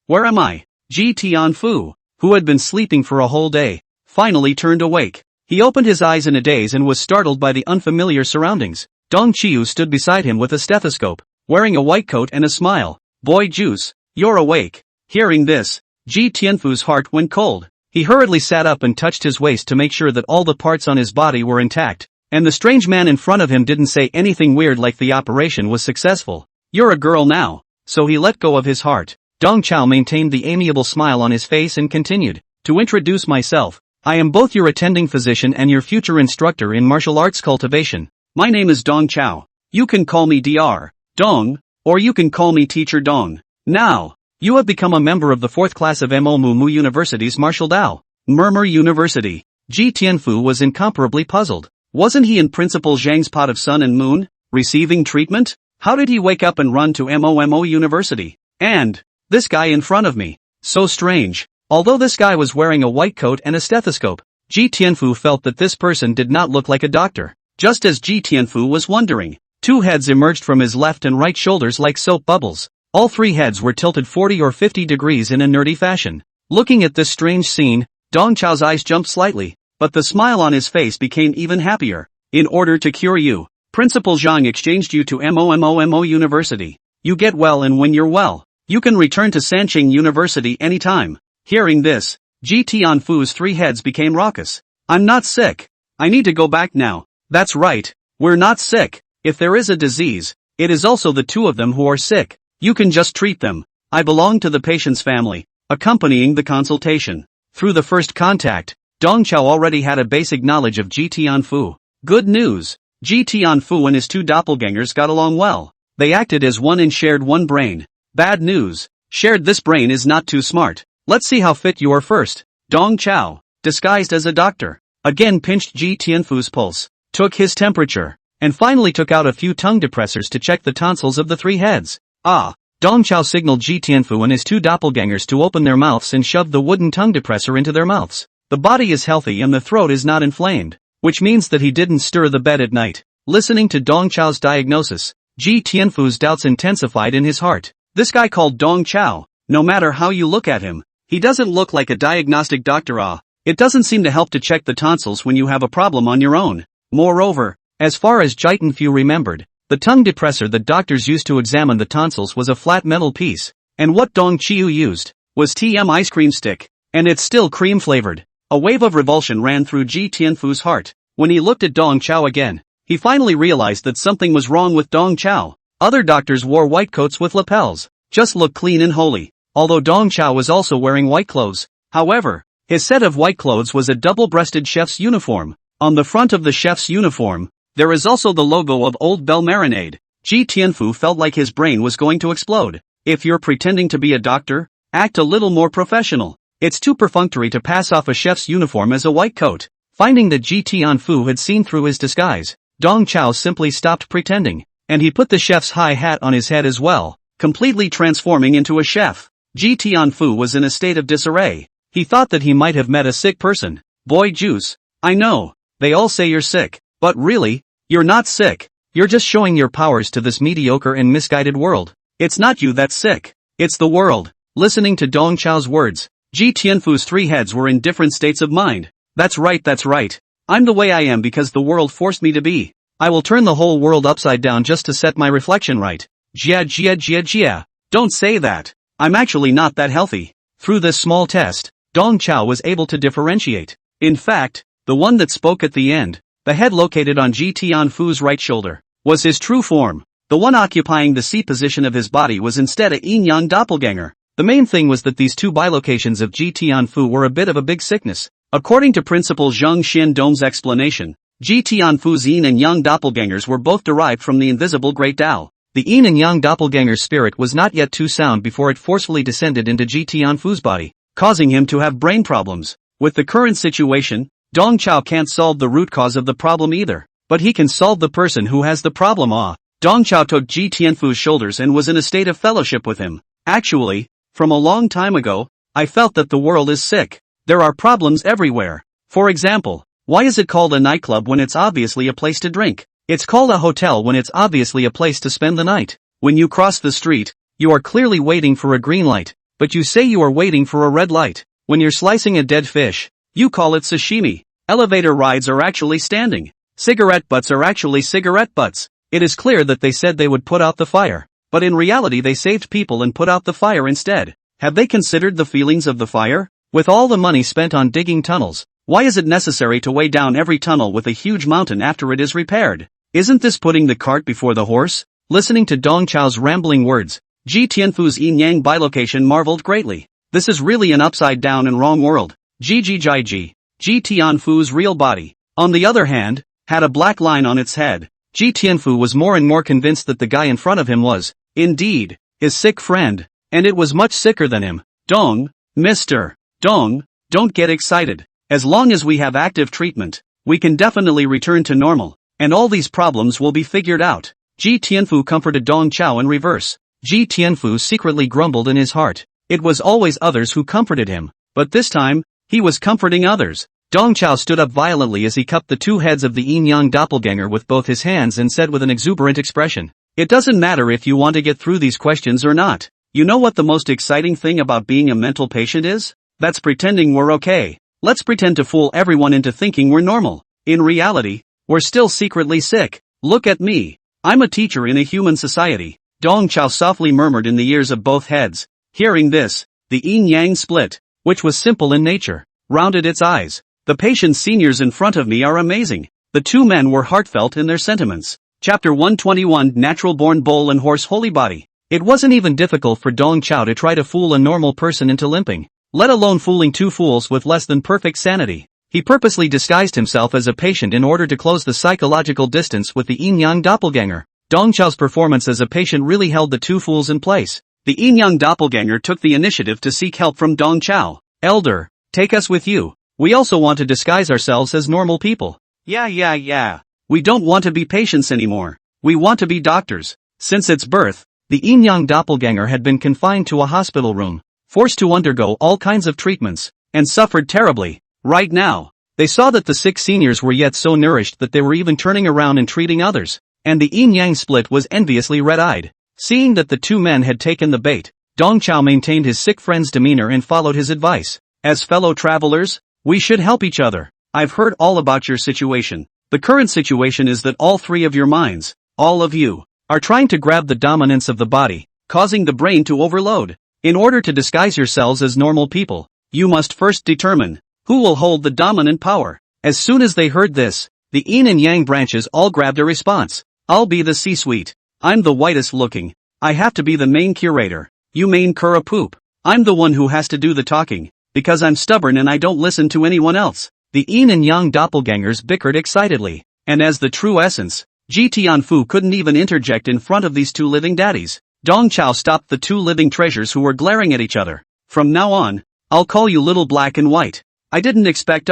Where am I? Ji Tianfu, who had been sleeping for a whole day, finally turned awake. He opened his eyes in a daze and was startled by the unfamiliar surroundings. Dong Qiu stood beside him with a stethoscope, wearing a white coat and a smile. Boy Juice, you're awake. Hearing this, Ji Tianfu's heart went cold. He hurriedly sat up and touched his waist to make sure that all the parts on his body were intact, and the strange man in front of him didn't say anything weird like the operation was successful. You're a girl now. So he let go of his heart. Dong Chao maintained the amiable smile on his face and continued, to introduce myself, I am both your attending physician and your future instructor in martial arts cultivation. My name is Dong Chao. You can call me Dr. Dong, or you can call me Teacher Dong. Now, you have become a member of the 4th class of Mo Mu University's Martial Dao. Murmur University. Ji Tianfu was incomparably puzzled. Wasn't he in Principal Zhang's pot of sun and moon, receiving treatment? How did he wake up and run to Mo University? And, this guy in front of me. So strange. Although this guy was wearing a white coat and a stethoscope, Ji Tianfu felt that this person did not look like a doctor. Just as Ji Tianfu was wondering, Two heads emerged from his left and right shoulders like soap bubbles. All three heads were tilted 40 or 50 degrees in a nerdy fashion. Looking at this strange scene, Dong Chao's eyes jumped slightly, but the smile on his face became even happier. In order to cure you, Principal Zhang exchanged you to MOMOMO University. You get well, and when you're well, you can return to Sanqing University anytime. Hearing this, Ji Tianfu's three heads became raucous. I'm not sick. I need to go back now. That's right, we're not sick. If there is a disease, it is also the two of them who are sick. You can just treat them. I belong to the patient's family. Accompanying the consultation. Through the first contact, Dong Chao already had a basic knowledge of Ji Tianfu. Good news. Ji Tianfu and his two doppelgangers got along well. They acted as one and shared one brain. Bad news. Shared this brain is not too smart. Let's see how fit you are first. Dong Chao, disguised as a doctor, again pinched Ji Tianfu's pulse, took his temperature, and finally took out a few tongue depressors to check the tonsils of the three heads. Dong Chao signaled Ji Tianfu and his two doppelgangers to open their mouths and shoved the wooden tongue depressor into their mouths. The body is healthy and the throat is not inflamed, which means that he didn't stir the bed at night. Listening to Dong Chao's diagnosis, Ji Tianfu's doubts intensified in his heart. This guy called Dong Chao, no matter how you look at him, he doesn't look like a diagnostic doctor. It doesn't seem to help to check the tonsils when you have a problem on your own. Moreover, as far as Ji Tianfu remembered, the tongue depressor that doctors used to examine the tonsils was a flat metal piece, and what Dong Chiu used was TM ice cream stick, and it's still cream flavored. A wave of revulsion ran through Ji Tianfu's heart. When he looked at Dong Chao again, he finally realized that something was wrong with Dong Chao. Other doctors wore white coats with lapels, just looked clean and holy, although Dong Chao was also wearing white clothes. However, his set of white clothes was a double-breasted chef's uniform. On the front of the chef's uniform, there is also the logo of Old Bell Marinade. Ji Tianfu felt like his brain was going to explode. If you're pretending to be a doctor, act a little more professional. It's too perfunctory to pass off a chef's uniform as a white coat. Finding that Ji Tianfu had seen through his disguise, Dong Chao simply stopped pretending, and he put the chef's high hat on his head as well, completely transforming into a chef. Ji Tianfu was in a state of disarray. He thought that he might have met a sick person. Boy Juice, I know, they all say you're sick, but really, you're not sick. You're just showing your powers to this mediocre and misguided world. It's not you that's sick, it's the world. Listening to Dong Chao's words, Ji Tianfu's three heads were in different states of mind. That's right. I'm the way I am because the world forced me to be. I will turn the whole world upside down just to set my reflection right. Jia. Don't say that. I'm actually not that healthy. Through this small test, Dong Chao was able to differentiate. In fact, the one that spoke at the end, the head located on Ji Tianfu's right shoulder, was his true form. The one occupying the C position of his body was instead a yin-yang doppelganger. The main thing was that these two bilocations of Ji Tianfu were a bit of a big sickness. According to Principal Zhang Xiandong's explanation, Ji Tianfu's yin and yang doppelgangers were both derived from the invisible Great Tao. The yin and yang doppelganger's spirit was not yet too sound before it forcefully descended into Ji Tianfu's body, causing him to have brain problems. With the current situation, Dong Chao can't solve the root cause of the problem either, but he can solve the person who has the problem. Dong Chao took Ji Tianfu's shoulders and was in a state of fellowship with him. Actually, from a long time ago, I felt that the world is sick. There are problems everywhere. For example, why is it called a nightclub when it's obviously a place to drink? It's called a hotel when it's obviously a place to spend the night. When you cross the street, you are clearly waiting for a green light, but you say you are waiting for a red light. When you're slicing a dead fish, you call it sashimi. Elevator rides are actually standing. Cigarette butts are actually cigarette butts. It is clear that they said they would put out the fire, but in reality they saved people and put out the fire instead. Have they considered the feelings of the fire? With all the money spent on digging tunnels, why is it necessary to weigh down every tunnel with a huge mountain after it is repaired? Isn't this putting the cart before the horse? Listening to Dong Chao's rambling words, Ji Tianfu's yin-yang bilocation marveled greatly. This is really an upside down and wrong world. Ji Tianfu's real body, on the other hand, had a black line on its head. Ji Tianfu was more and more convinced that the guy in front of him was, indeed, his sick friend, and it was much sicker than him. Mr. Dong, don't get excited. As long as we have active treatment, we can definitely return to normal, and all these problems will be figured out. Ji Tianfu comforted Dong Chao in reverse. Ji Tianfu secretly grumbled in his heart. It was always others who comforted him, but this time, he was comforting others. Dong Chao stood up violently as he cupped the two heads of the yin-yang doppelganger with both his hands and said with an exuberant expression, "It doesn't matter if you want to get through these questions or not. You know what the most exciting thing about being a mental patient is? That's pretending we're okay. Let's pretend to fool everyone into thinking we're normal. In reality, we're still secretly sick. Look at me. I'm a teacher in a human society." Dong Chao softly murmured in the ears of both heads. Hearing this, the yin-yang split, which was simple in nature, rounded its eyes. "The patient seniors in front of me are amazing." The two men were heartfelt in their sentiments. Chapter 121 Natural-born bull and horse holy body. It wasn't even difficult for Dong Chao to try to fool a normal person into limping, let alone fooling two fools with less than perfect sanity. He purposely disguised himself as a patient in order to close the psychological distance with the yin-yang doppelganger. Dong Chao's performance as a patient really held the two fools in place. The yin-yang doppelganger took the initiative to seek help from Dong Chao. "Elder, take us with you. We also want to disguise ourselves as normal people." Yeah. We don't want to be patients anymore. We want to be doctors." Since its birth, the yin-yang doppelganger had been confined to a hospital room, forced to undergo all kinds of treatments, and suffered terribly. Right now, they saw that the sick seniors were yet so nourished that they were even turning around and treating others, and the yin-yang split was enviously red-eyed. Seeing that the two men had taken the bait, Dong Chao maintained his sick friend's demeanor and followed his advice. "As fellow travelers, we should help each other. I've heard all about your situation. The current situation is that all three of your minds, all of you, are trying to grab the dominance of the body, causing the brain to overload. In order to disguise yourselves as normal people, you must first determine who will hold the dominant power." As soon as they heard this, the yin and yang branches all grabbed a response. "I'll be the C-suite. I'm the whitest looking. I have to be the main curator. You main cura poop. I'm the one who has to do the talking, because I'm stubborn and I don't listen to anyone else." The yin and yang doppelgangers bickered excitedly, and as the true essence, Ji Tianfu couldn't even interject in front of these two living daddies. Dong Chao stopped the two living treasures who were glaring at each other. "From now on, I'll call you Little Black and White. I didn't expect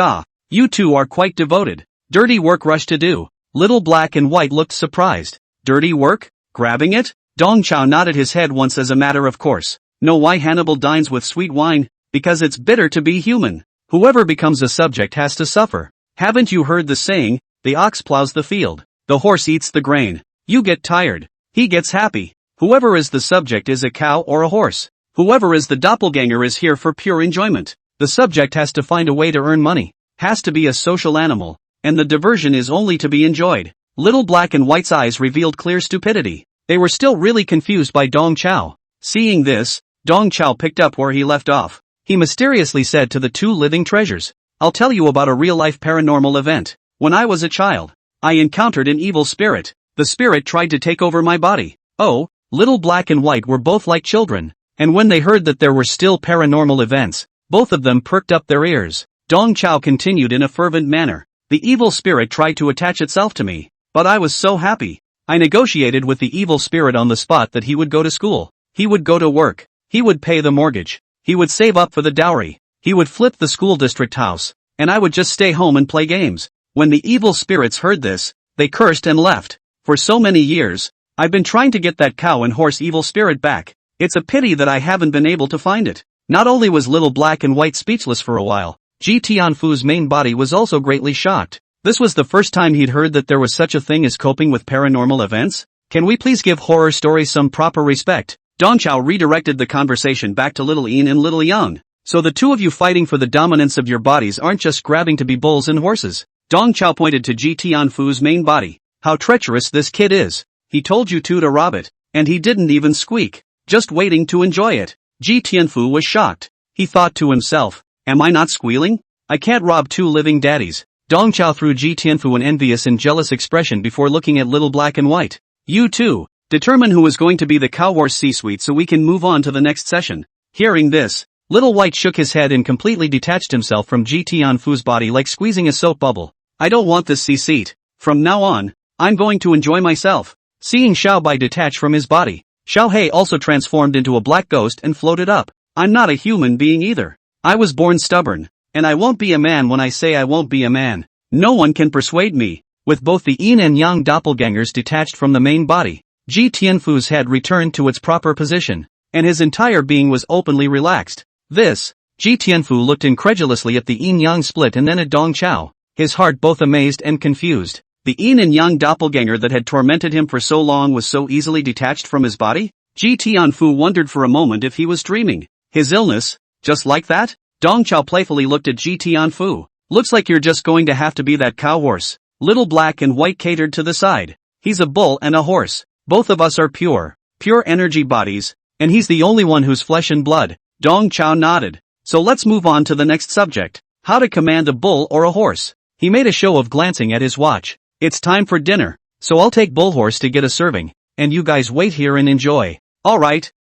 you two are quite devoted. Dirty work rush to do." Little Black and White looked surprised. "Dirty work? Grabbing it?" Dong Chao nodded his head once as a matter of course. "Know why Hannibal dines with sweet wine? Because it's bitter to be human. Whoever becomes a subject has to suffer. Haven't you heard the saying, the ox plows the field, the horse eats the grain. You get tired, he gets happy. Whoever is the subject is a cow or a horse. Whoever is the doppelganger is here for pure enjoyment. The subject has to find a way to earn money, has to be a social animal, and the diversion is only to be enjoyed." Little Black and White's eyes revealed clear stupidity. They were still really confused by Dong Chao. Seeing this, Dong Chao picked up where he left off. He mysteriously said to the two living treasures, "I'll tell you about a real-life paranormal event. When I was a child, I encountered an evil spirit. The spirit tried to take over my body." Oh, Little Black and White were both like children, and when they heard that there were still paranormal events, both of them perked up their ears. Dong Chao continued in a fervent manner. "The evil spirit tried to attach itself to me, but I was so happy. I negotiated with the evil spirit on the spot that he would go to school, he would go to work, he would pay the mortgage, he would save up for the dowry, he would flip the school district house, and I would just stay home and play games." When the evil spirits heard this, they cursed and left. "For so many years, I've been trying to get that cow and horse evil spirit back. It's a pity that I haven't been able to find it." Not only was Little Black and White speechless for a while, Ji Tianfu's main body was also greatly shocked. This was the first time he'd heard that there was such a thing as coping with paranormal events. Can we please give horror stories some proper respect? Dong Chao redirected the conversation back to Little Yin and Little Yang. "So the two of you fighting for the dominance of your bodies aren't just grabbing to be bulls and horses?" Dong Chao pointed to Ji Tianfu's main body. "How treacherous this kid is. He told you two to rob it, and he didn't even squeak, just waiting to enjoy it." Ji Tianfu was shocked. He thought to himself, "Am I not squealing? I can't rob two living daddies." Dong Chao threw Ji Tianfu an envious and jealous expression before looking at Little Black and White. "You two, determine who is going to be the cow horse C-suite so we can move on to the next session." Hearing this, Little White shook his head and completely detached himself from Ji Tianfu's body like squeezing a soap bubble. "I don't want this C-seat. From now on, I'm going to enjoy myself." Seeing Xiao Bai detach from his body, Xiao Hei also transformed into a black ghost and floated up. "I'm not a human being either. I was born stubborn, and I won't be a man when I say I won't be a man. No one can persuade me." With both the yin and yang doppelgangers detached from the main body, Ji Tianfu's head returned to its proper position, and his entire being was openly relaxed. This Ji Tianfu looked incredulously at the yin-yang split and then at Dong Chao, his heart both amazed and confused. The yin and yang doppelganger that had tormented him for so long was so easily detached from his body? Ji Tianfu wondered for a moment if he was dreaming. His illness? Just like that? Dong Chao playfully looked at Ji Tianfu. Looks like you're just going to have to be that cow horse. Little black and white catered to the side. He's a bull and a horse. Both of us are pure energy bodies, and he's the only one who's flesh and blood. Dong Chao nodded. So let's move on to the next subject. How to command a bull or a horse. He made a show of glancing at his watch. It's time for dinner, so I'll take Bullhorse to get a serving, and you guys wait here and enjoy. Alright,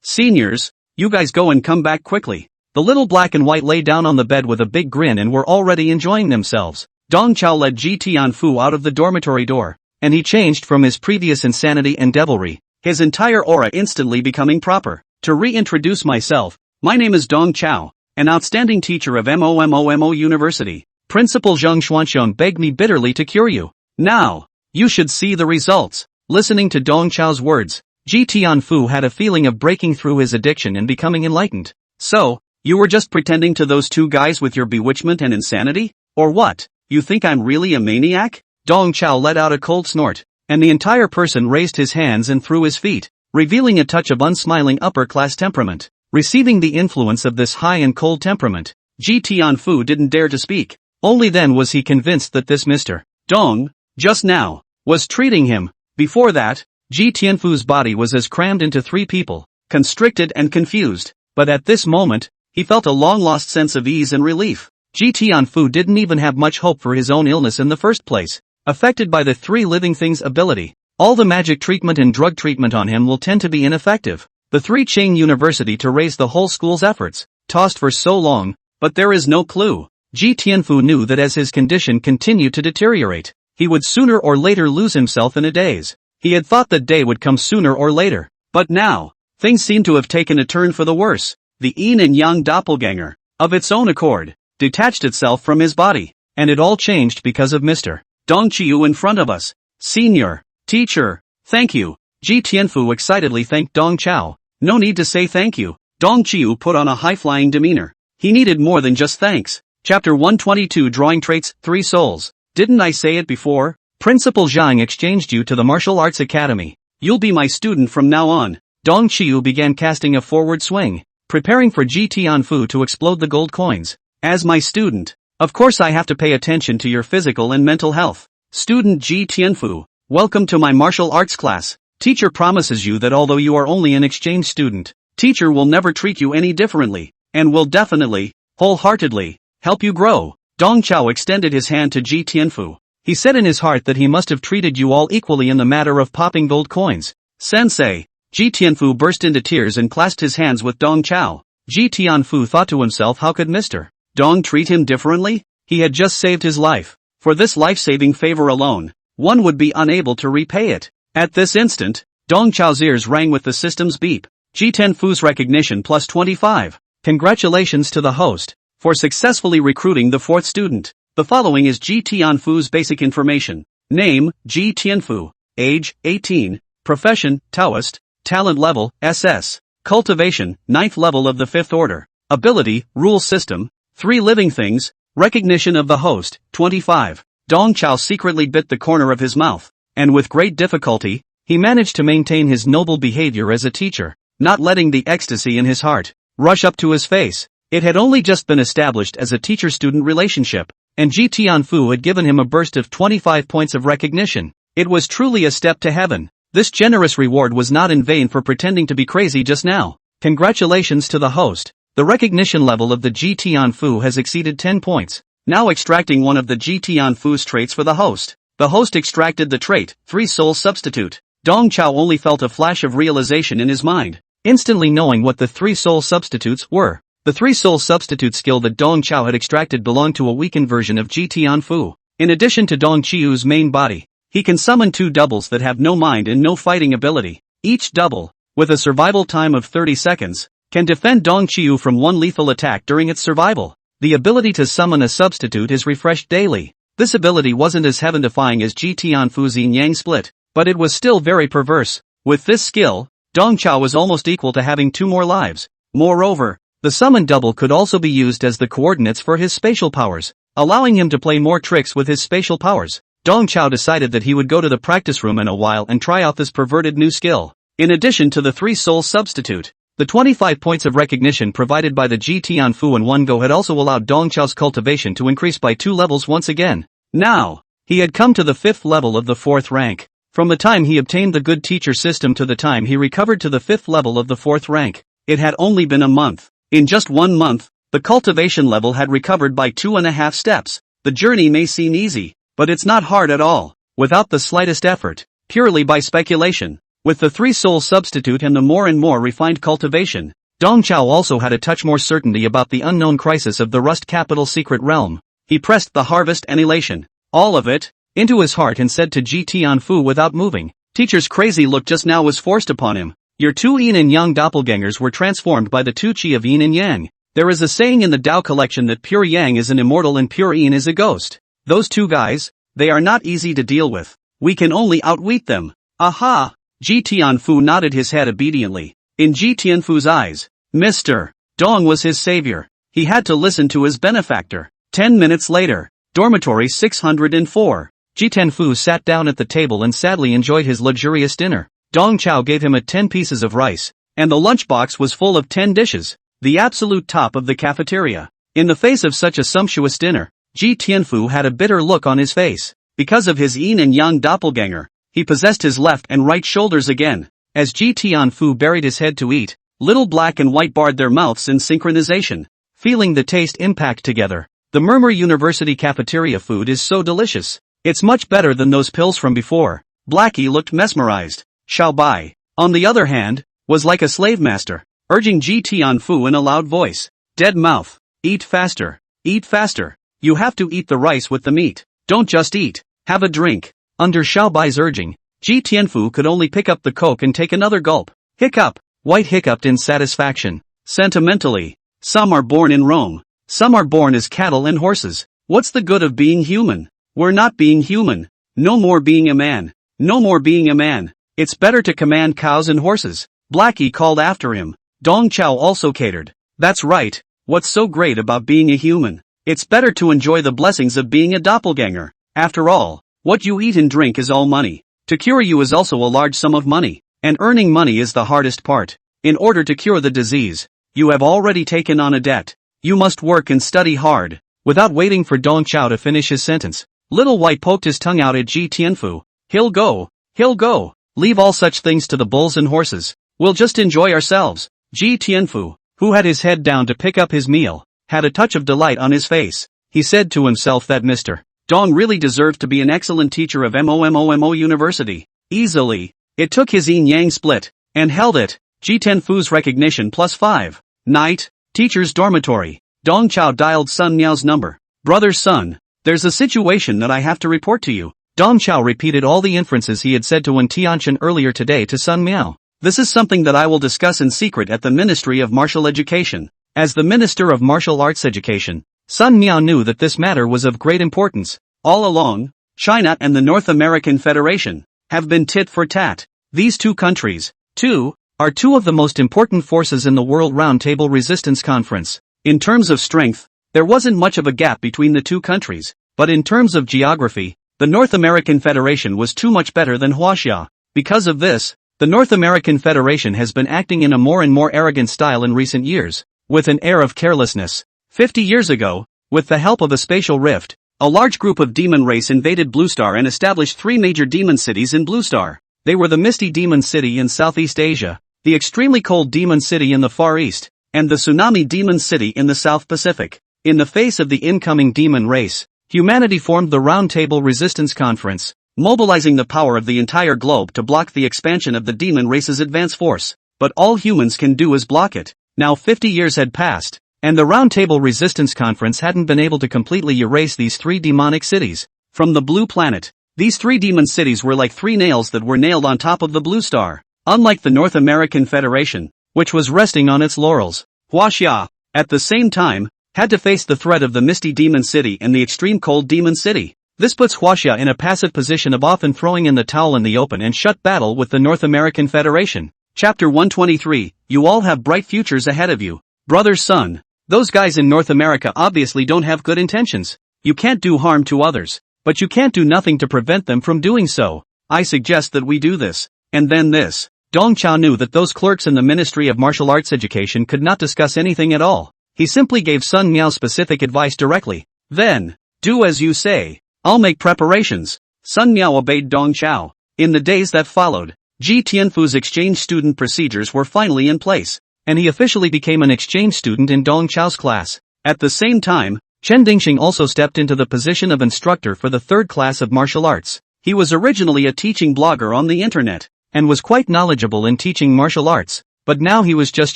seniors, you guys go and come back quickly. The little black and white lay down on the bed with a big grin and were already enjoying themselves. Dong Chao led Ji Tianfu out of the dormitory door, and he changed from his previous insanity and devilry, his entire aura instantly becoming proper. To reintroduce myself, my name is Dong Chao, an outstanding teacher of MOMOMO University. Principal Zhang Xuanxiong begged me bitterly to cure you. Now, you should see the results. Listening to Dong Chao's words, Ji Tianfu had a feeling of breaking through his addiction and becoming enlightened. So, you were just pretending to those two guys with your bewitchment and insanity? Or what? You think I'm really a maniac? Dong Chao let out a cold snort, and the entire person raised his hands and threw his feet, revealing a touch of unsmiling upper-class temperament. Receiving the influence of this high and cold temperament, Ji Tianfu didn't dare to speak. Only then was he convinced that this Mr. Dong, just now, was treating him. Before that, Ji Tianfu's body was as crammed into three people, constricted and confused, but at this moment, he felt a long-lost sense of ease and relief. Ji Tianfu didn't even have much hope for his own illness in the first place. Affected by the three living things ability, all the magic treatment and drug treatment on him will tend to be ineffective. The three Qing University to raise the whole school's efforts, tossed for so long, but there is no clue. Ji Tianfu knew that as his condition continued to deteriorate, he would sooner or later lose himself in a daze. He had thought that day would come sooner or later, but now, things seemed to have taken a turn for the worse. The yin and yang doppelganger, of its own accord, detached itself from his body, and it all changed because of Mr. Dong Qiu in front of us. Senior, teacher, thank you. Ji Tianfu excitedly thanked Dong Chao. No need to say thank you. Dong Qiu put on a high-flying demeanor. He needed more than just thanks. Chapter 122 Drawing Traits, 3 Souls. Didn't I say it before? Principal Zhang exchanged you to the Martial Arts Academy. You'll be my student from now on. Dong Qiu began casting a forward swing, preparing for Ji Tianfu to explode the gold coins. As my student, of course I have to pay attention to your physical and mental health. Student Ji Tianfu, welcome to my martial arts class. Teacher promises you that although you are only an exchange student, teacher will never treat you any differently, and will definitely, wholeheartedly, help you grow. Dong Chao extended his hand to Ji Tianfu. He said in his heart that he must have treated you all equally in the matter of popping gold coins. Sensei. Ji Tianfu burst into tears and clasped his hands with Dong Chao. Ji Tianfu thought to himself, how could Mr. Dong treat him differently? He had just saved his life. For this life-saving favor alone, one would be unable to repay it. At this instant, Dong Chao's ears rang with the system's beep. Ji Tianfu's recognition plus 25. Congratulations to the host for successfully recruiting the 4th student. The following is Ji Tianfu's basic information. Name, Ji Tianfu. Age, 18. Profession, Taoist. Talent level, SS. Cultivation, 9th level of the 5th order. Ability, rule system. 3 living things. Recognition of the host, 25. Dong Chao secretly bit the corner of his mouth, and with great difficulty, he managed to maintain his noble behavior as a teacher, not letting the ecstasy in his heart rush up to his face. It had only just been established as a teacher-student relationship, and Ji Tianfu had given him a burst of 25 points of recognition. It was truly a step to heaven. This generous reward was not in vain for pretending to be crazy just now. Congratulations to the host. The recognition level of the Ji Tianfu has exceeded 10 points. Now extracting one of the Ji Tianfu's traits for the host. The host extracted the trait, 3 Soul Substitute. Dong Chao only felt a flash of realization in his mind, instantly knowing what the 3 Soul Substitutes were. The 3 Soul Substitute skill that Dong Chao had extracted belonged to a weakened version of Ji Tianfu. In addition to Dong Qiu's main body, he can summon 2 doubles that have no mind and no fighting ability. Each double, with a survival time of 30 seconds, can defend Dong Qiu from 1 lethal attack during its survival. The ability to summon a substitute is refreshed daily. This ability wasn't as heaven-defying as Ji Tianfu's yin-yang split, but it was still very perverse. With this skill, Dong Chao was almost equal to having 2 more lives. Moreover, the The summon double could also be used as the coordinates for his spatial powers, allowing him to play more tricks with his spatial powers. Dong Chao decided that he would go to the practice room in a while and try out this perverted new skill. In addition to the 3 soul substitute, the 25 points of recognition provided by the Ji Tianfu and 1 Go had also allowed Dong Chao's cultivation to increase by 2 levels once again. Now, he had come to the 5th level of the 4th rank. From the time he obtained the good teacher system to the time he recovered to the 5th level of the 4th rank, it had only been a month. In just 1 month, the cultivation level had recovered by 2.5 steps. The journey may seem easy, but it's not hard at all, without the slightest effort, purely by speculation. With the 3 soul substitute and the more and more refined cultivation, Dong Chao also had a touch more certainty about the unknown crisis of the Rust Capital secret realm. He pressed the harvest and elation, all of it, into his heart and said to Ji Tianfu without moving, "Teacher's crazy look just now was forced upon him. Your 2 yin and yang doppelgangers were transformed by the 2 qi of yin and yang. There is a saying in the Tao collection that pure yang is an immortal and pure yin is a ghost. Those 2 guys, they are not easy to deal with. We can only outwit them." Aha! Ji Tianfu nodded his head obediently. In Ji Tianfu's eyes, Mr. Dong was his savior. He had to listen to his benefactor. 10 minutes later, dormitory 604. Ji Tianfu sat down at the table and sadly enjoyed his luxurious dinner. Dong Chao gave him 10 pieces of rice, and the lunchbox was full of 10 dishes, the absolute top of the cafeteria. In the face of such a sumptuous dinner, Ji Tianfu had a bitter look on his face. Because of his yin and yang doppelganger, he possessed his left and right shoulders again. As Ji Tianfu buried his head to eat, little black and white barred their mouths in synchronization, feeling the taste impact together. The Murmur University cafeteria food is so delicious. It's much better than those pills from before. Blackie looked mesmerized. Xiao Bai, on the other hand, was like a slave master, urging Ji Tianfu in a loud voice. Dead mouth. Eat faster. Eat faster. You have to eat the rice with the meat. Don't just eat. Have a drink. Under Xiao Bai's urging, Ji Tianfu could only pick up the coke and take another gulp. Hiccup. White hiccuped in satisfaction. Sentimentally. Some are born in Rome. Some are born as cattle and horses. What's the good of being human? We're not being human. No more being a man. No more being a man. It's better to command cows and horses. Blackie called after him. Dong Chao also catered. That's right. What's so great about being a human? It's better to enjoy the blessings of being a doppelganger. After all, what you eat and drink is all money. To cure you is also a large sum of money. And earning money is the hardest part. In order to cure the disease, you have already taken on a debt. You must work and study hard. Without waiting for Dong Chao to finish his sentence, Little White poked his tongue out at Ji Tianfu. He'll go. He'll go. Leave all such things to the bulls and horses. We'll just enjoy ourselves. Ji Tianfu, who had his head down to pick up his meal, had a touch of delight on his face. He said to himself that Mr. Dong really deserved to be an excellent teacher of MOMOMO University. Easily. It took his yin-yang split, and held it. Ji Tianfu's recognition +5. Night, teacher's dormitory. Dong Chao dialed Sun Miao's number. Brother Sun, there's a situation that I have to report to you. Dong Chao repeated all the inferences he had said to Wen Tianchen earlier today to Sun Miao. This is something that I will discuss in secret at the Ministry of Martial Education. As the Minister of Martial Arts Education, Sun Miao knew that this matter was of great importance. All along, China and the North American Federation have been tit for tat. These 2 countries, too, are 2 of the most important forces in the World Roundtable Resistance Conference. In terms of strength, there wasn't much of a gap between the 2 countries, but in terms of geography, the North American Federation was too much better than Huaxia. Because of this, the North American Federation has been acting in a more and more arrogant style in recent years, with an air of carelessness. 50 years ago, with the help of a spatial rift, a large group of demon race invaded Blue Star and established 3 major demon cities in Blue Star. They were the Misty Demon City in Southeast Asia, the Extremely Cold Demon City in the Far East, and the Tsunami Demon City in the South Pacific. In the face of the incoming demon race, humanity formed the Roundtable Resistance Conference, mobilizing the power of the entire globe to block the expansion of the demon race's advance force. But all humans can do is block it. Now 50 years had passed, and the Roundtable Resistance Conference hadn't been able to completely erase these 3 demonic cities from the blue planet. These 3 demon cities were like 3 nails that were nailed on top of the Blue Star. Unlike the North American Federation, which was resting on its laurels, Huaxia, at the same time, had to face the threat of the Misty Demon City and the Extreme Cold Demon City. This puts Huaxia in a passive position of often throwing in the towel in the open and shut battle with the North American Federation. Chapter 123, You all have bright futures ahead of you. Brother son. Those guys in North America obviously don't have good intentions. You can't do harm to others, but you can't do nothing to prevent them from doing so. I suggest that we do this, and then this. Dong Chao knew that those clerks in the Ministry of Martial Arts Education could not discuss anything at all. He simply gave Sun Miao specific advice directly. Then, do as you say. I'll make preparations. Sun Miao obeyed Dong Chao. In the days that followed, Ji Tianfu's exchange student procedures were finally in place, and he officially became an exchange student in Dong Chao's class. At the same time, Chen Dingxing also stepped into the position of instructor for the third class of martial arts. He was originally a teaching blogger on the internet, and was quite knowledgeable in teaching martial arts, but now he was just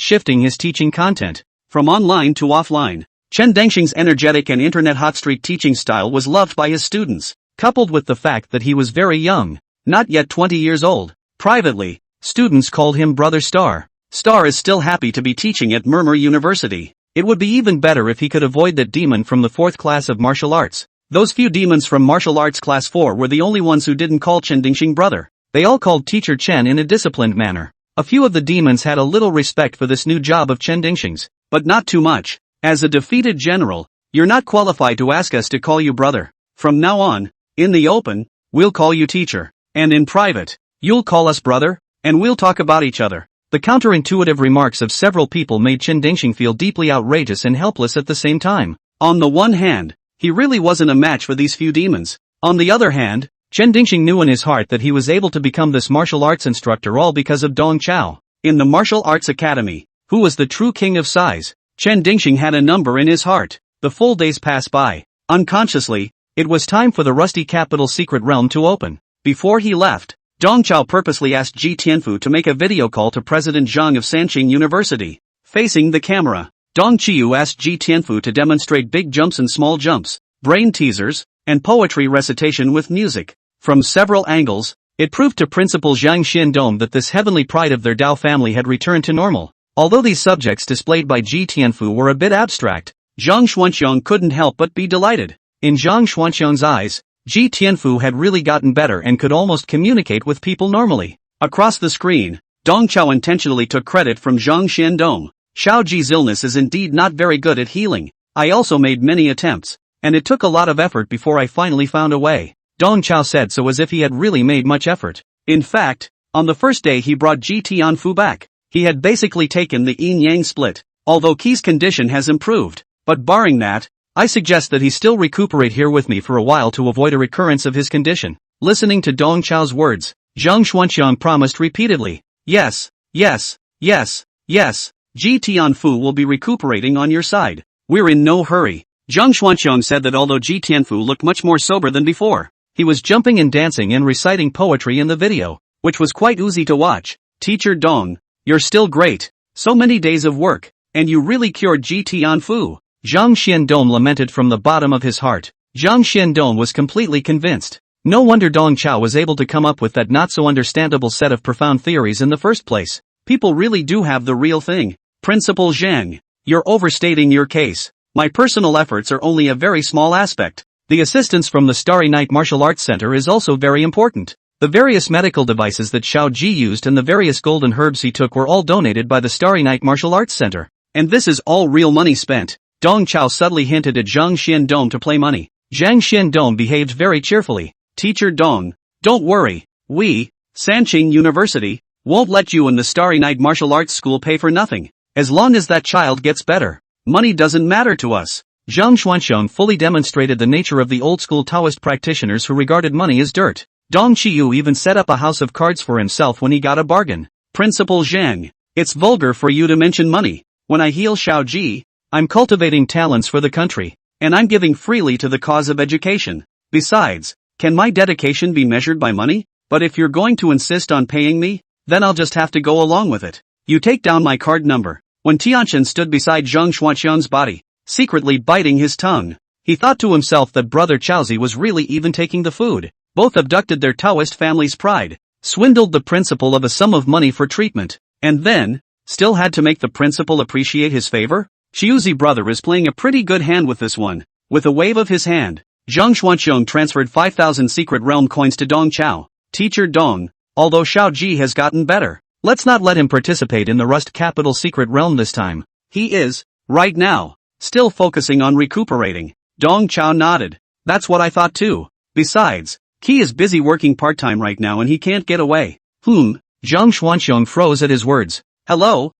shifting his teaching content from online to offline. Chen Dingxing's energetic and internet hotstreak teaching style was loved by his students, coupled with the fact that he was very young, not yet 20 years old. Privately, students called him Brother Star. Star is still happy to be teaching at Murmur University. It would be even better if he could avoid that demon from the fourth class of martial arts. Those few demons from martial arts class 4 were the only ones who didn't call Chen Dingxing brother. They all called teacher Chen in a disciplined manner. A few of the demons had a little respect for this new job of Chen Dingxing's, but not too much. As a defeated general, you're not qualified to ask us to call you brother. From now on, in the open, we'll call you teacher. And in private, you'll call us brother, and we'll talk about each other. The counterintuitive remarks of several people made Chen Dingxing feel deeply outrageous and helpless at the same time. On the one hand, he really wasn't a match for these few demons. On the other hand, Chen Dingxing knew in his heart that he was able to become this martial arts instructor all because of Dong Chao. In the martial arts academy, who was the true king of size? Chen Dingxing had a number in his heart. The full days passed by. Unconsciously, it was time for the rusty capital secret realm to open. Before he left, Dong Chao purposely asked Ji Tianfu to make a video call to President Zhang of Sanqing University. Facing the camera, Dong Qiu asked Ji Tianfu to demonstrate big jumps and small jumps, brain teasers, and poetry recitation with music. From several angles, it proved to Principal Zhang Xiandong that this heavenly pride of their Dao family had returned to normal. Although these subjects displayed by Ji Tianfu were a bit abstract, Zhang Xuanqiong couldn't help but be delighted. In Zhang Xuanqiong's eyes, Ji Tianfu had really gotten better and could almost communicate with people normally. Across the screen, Dong Chao intentionally took credit from Zhang Xiandong. Xiao Ji's illness is indeed not very good at healing. I also made many attempts, and it took a lot of effort before I finally found a way. Dong Chao said so as if he had really made much effort. In fact, on the first day he brought Ji Tianfu back. He had basically taken the yin-yang split, although Qi's condition has improved. But barring that, I suggest that he still recuperate here with me for a while to avoid a recurrence of his condition. Listening to Dong Chao's words, Zhang Xuanqiong promised repeatedly. Yes, yes, yes, yes, Ji Tianfu will be recuperating on your side. We're in no hurry. Zhang Xuanqiong said that although Ji Tianfu looked much more sober than before, he was jumping and dancing and reciting poetry in the video, which was quite oozy to watch. Teacher Dong, you're still great. So many days of work, and you really cured Ji Tianfu. Zhang Xiandong lamented from the bottom of his heart. Zhang Xiandong was completely convinced. No wonder Dong Chao was able to come up with that not-so-understandable set of profound theories in the first place. People really do have the real thing. Principal Zhang, you're overstating your case. My personal efforts are only a very small aspect. The assistance from the Starry Night Martial Arts Center is also very important. The various medical devices that Xiao Ji used and the various golden herbs he took were all donated by the Starry Night Martial Arts Center. And this is all real money spent. Dong Chao subtly hinted at Zhang Xiandong to play money. Zhang Xiandong behaved very cheerfully. Teacher Dong, don't worry. We, Sanqing University, won't let you and the Starry Night Martial Arts School pay for nothing. As long as that child gets better, money doesn't matter to us. Zhang Xuanqiong fully demonstrated the nature of the old-school Taoist practitioners who regarded money as dirt. Dong Qiu even set up a house of cards for himself when he got a bargain. Principal Zhang, it's vulgar for you to mention money. When I heal Xiao Ji, I'm cultivating talents for the country, and I'm giving freely to the cause of education. Besides, can my dedication be measured by money? But if you're going to insist on paying me, then I'll just have to go along with it. You take down my card number. When Tianchen stood beside Zhang Xuanqiong's body, secretly biting his tongue, he thought to himself that Brother Chaozi was really even taking the food. Both abducted their Taoist family's pride, swindled the principal of a sum of money for treatment, and then, still had to make the principal appreciate his favor? Qiuzi brother is playing a pretty good hand with this one. With a wave of his hand, Zhang Xuanqiong transferred 5,000 secret realm coins to Dong Chao. Teacher Dong, although Xiao Ji has gotten better, let's not let him participate in the Rust Capital secret realm this time. He is, right now, still focusing on recuperating. Dong Chao nodded. That's what I thought too. Besides, Qi is busy working part-time right now and he can't get away. Zhang Xuanxiong froze at his words. Hello?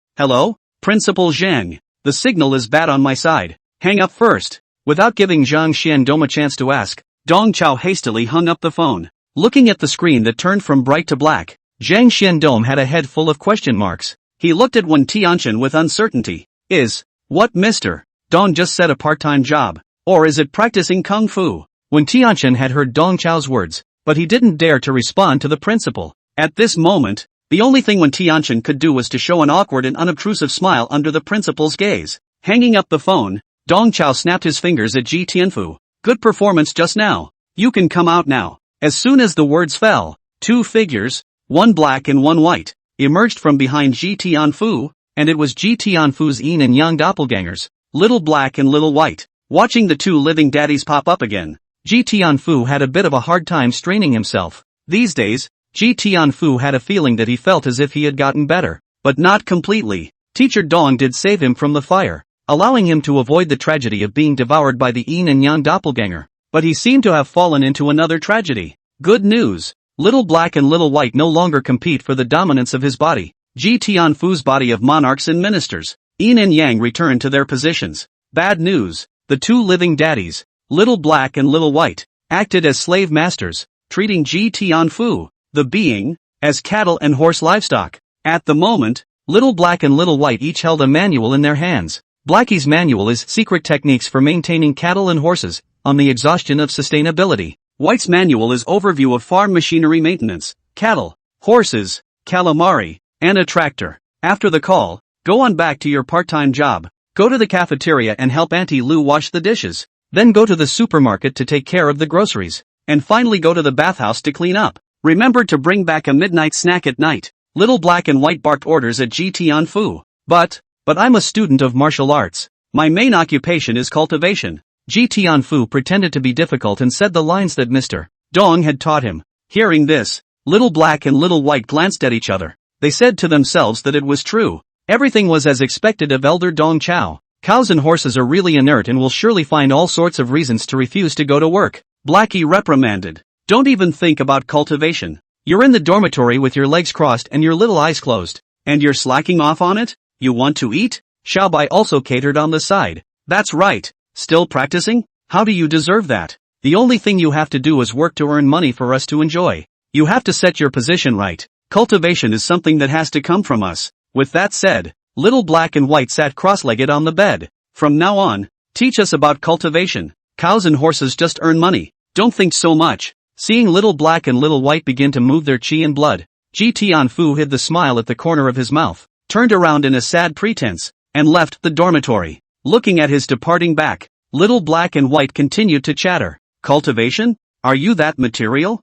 Principal Zhang. The signal is bad on my side. Hang up first. Without giving Zhang Xiandong a chance to ask, Dong Chao hastily hung up the phone. Looking at the screen that turned from bright to black, Zhang Xiandong had a head full of question marks. He looked at Wen Tianchen with uncertainty. What Mr. Dong just said a part-time job? Or is it practicing kung fu? Wen Tianchen had heard Dong Chao's words, but he didn't dare to respond to the principal. At this moment, the only thing Wen Tianchen could do was to show an awkward and unobtrusive smile under the principal's gaze. Hanging up the phone, Dong Chao snapped his fingers at Ji Tianfu. Good performance just now. You can come out now. As soon as the words fell, two figures, one black and one white, emerged from behind Ji Tianfu, and it was Ji Tianfu's yin and yang doppelgangers, Little Black and Little White. Watching the two living daddies pop up again, Ji Tianfu had a bit of a hard time straining himself. These days, Ji Tianfu had a feeling that he felt as if he had gotten better, but not completely. Teacher Dong did save him from the fire, allowing him to avoid the tragedy of being devoured by the yin and yang doppelganger. But he seemed to have fallen into another tragedy. Good news. Little Black and Little White no longer compete for the dominance of his body. Ji Tianfu's body of monarchs and ministers, yin and yang, returned to their positions. Bad news. The two living daddies, Little Black and Little White, acted as slave masters, treating Ji Tianfu, the being, as cattle and horse livestock. At the moment, Little Black and Little White each held a manual in their hands. Blackie's manual is Secret Techniques for Maintaining Cattle and Horses, on the Exhaustion of Sustainability. White's manual is Overview of Farm Machinery Maintenance, Cattle, Horses, Calamari, and a Tractor. After the call, go on back to your part-time job. Go to the cafeteria and help Auntie Lou wash the dishes. Then go to the supermarket to take care of the groceries. And finally go to the bathhouse to clean up. Remember to bring back a midnight snack at night. Little Black and White barked orders at Ji Tianfu. But I'm a student of martial arts. My main occupation is cultivation. Ji Tianfu pretended to be difficult and said the lines that Mr. Dong had taught him. Hearing this, Little Black and Little White glanced at each other. They said to themselves that it was true. Everything was as expected of Elder Dong Chao. Cows and horses are really inert and will surely find all sorts of reasons to refuse to go to work. Blackie reprimanded. Don't even think about cultivation. You're in the dormitory with your legs crossed and your little eyes closed. And you're slacking off on it? You want to eat? Xiaobai also catered on the side. That's right. Still practicing? How do you deserve that? The only thing you have to do is work to earn money for us to enjoy. You have to set your position right. Cultivation is something that has to come from us. With that said, Little Black and White sat cross-legged on the bed. From now on, teach us about cultivation. Cows and horses just earn money. Don't think so much. Seeing Little Black and Little White begin to move their qi and blood, Ji Tianfu hid the smile at the corner of his mouth, turned around in a sad pretense, and left the dormitory. Looking at his departing back, Little Black and White continued to chatter. Cultivation? Are you that material?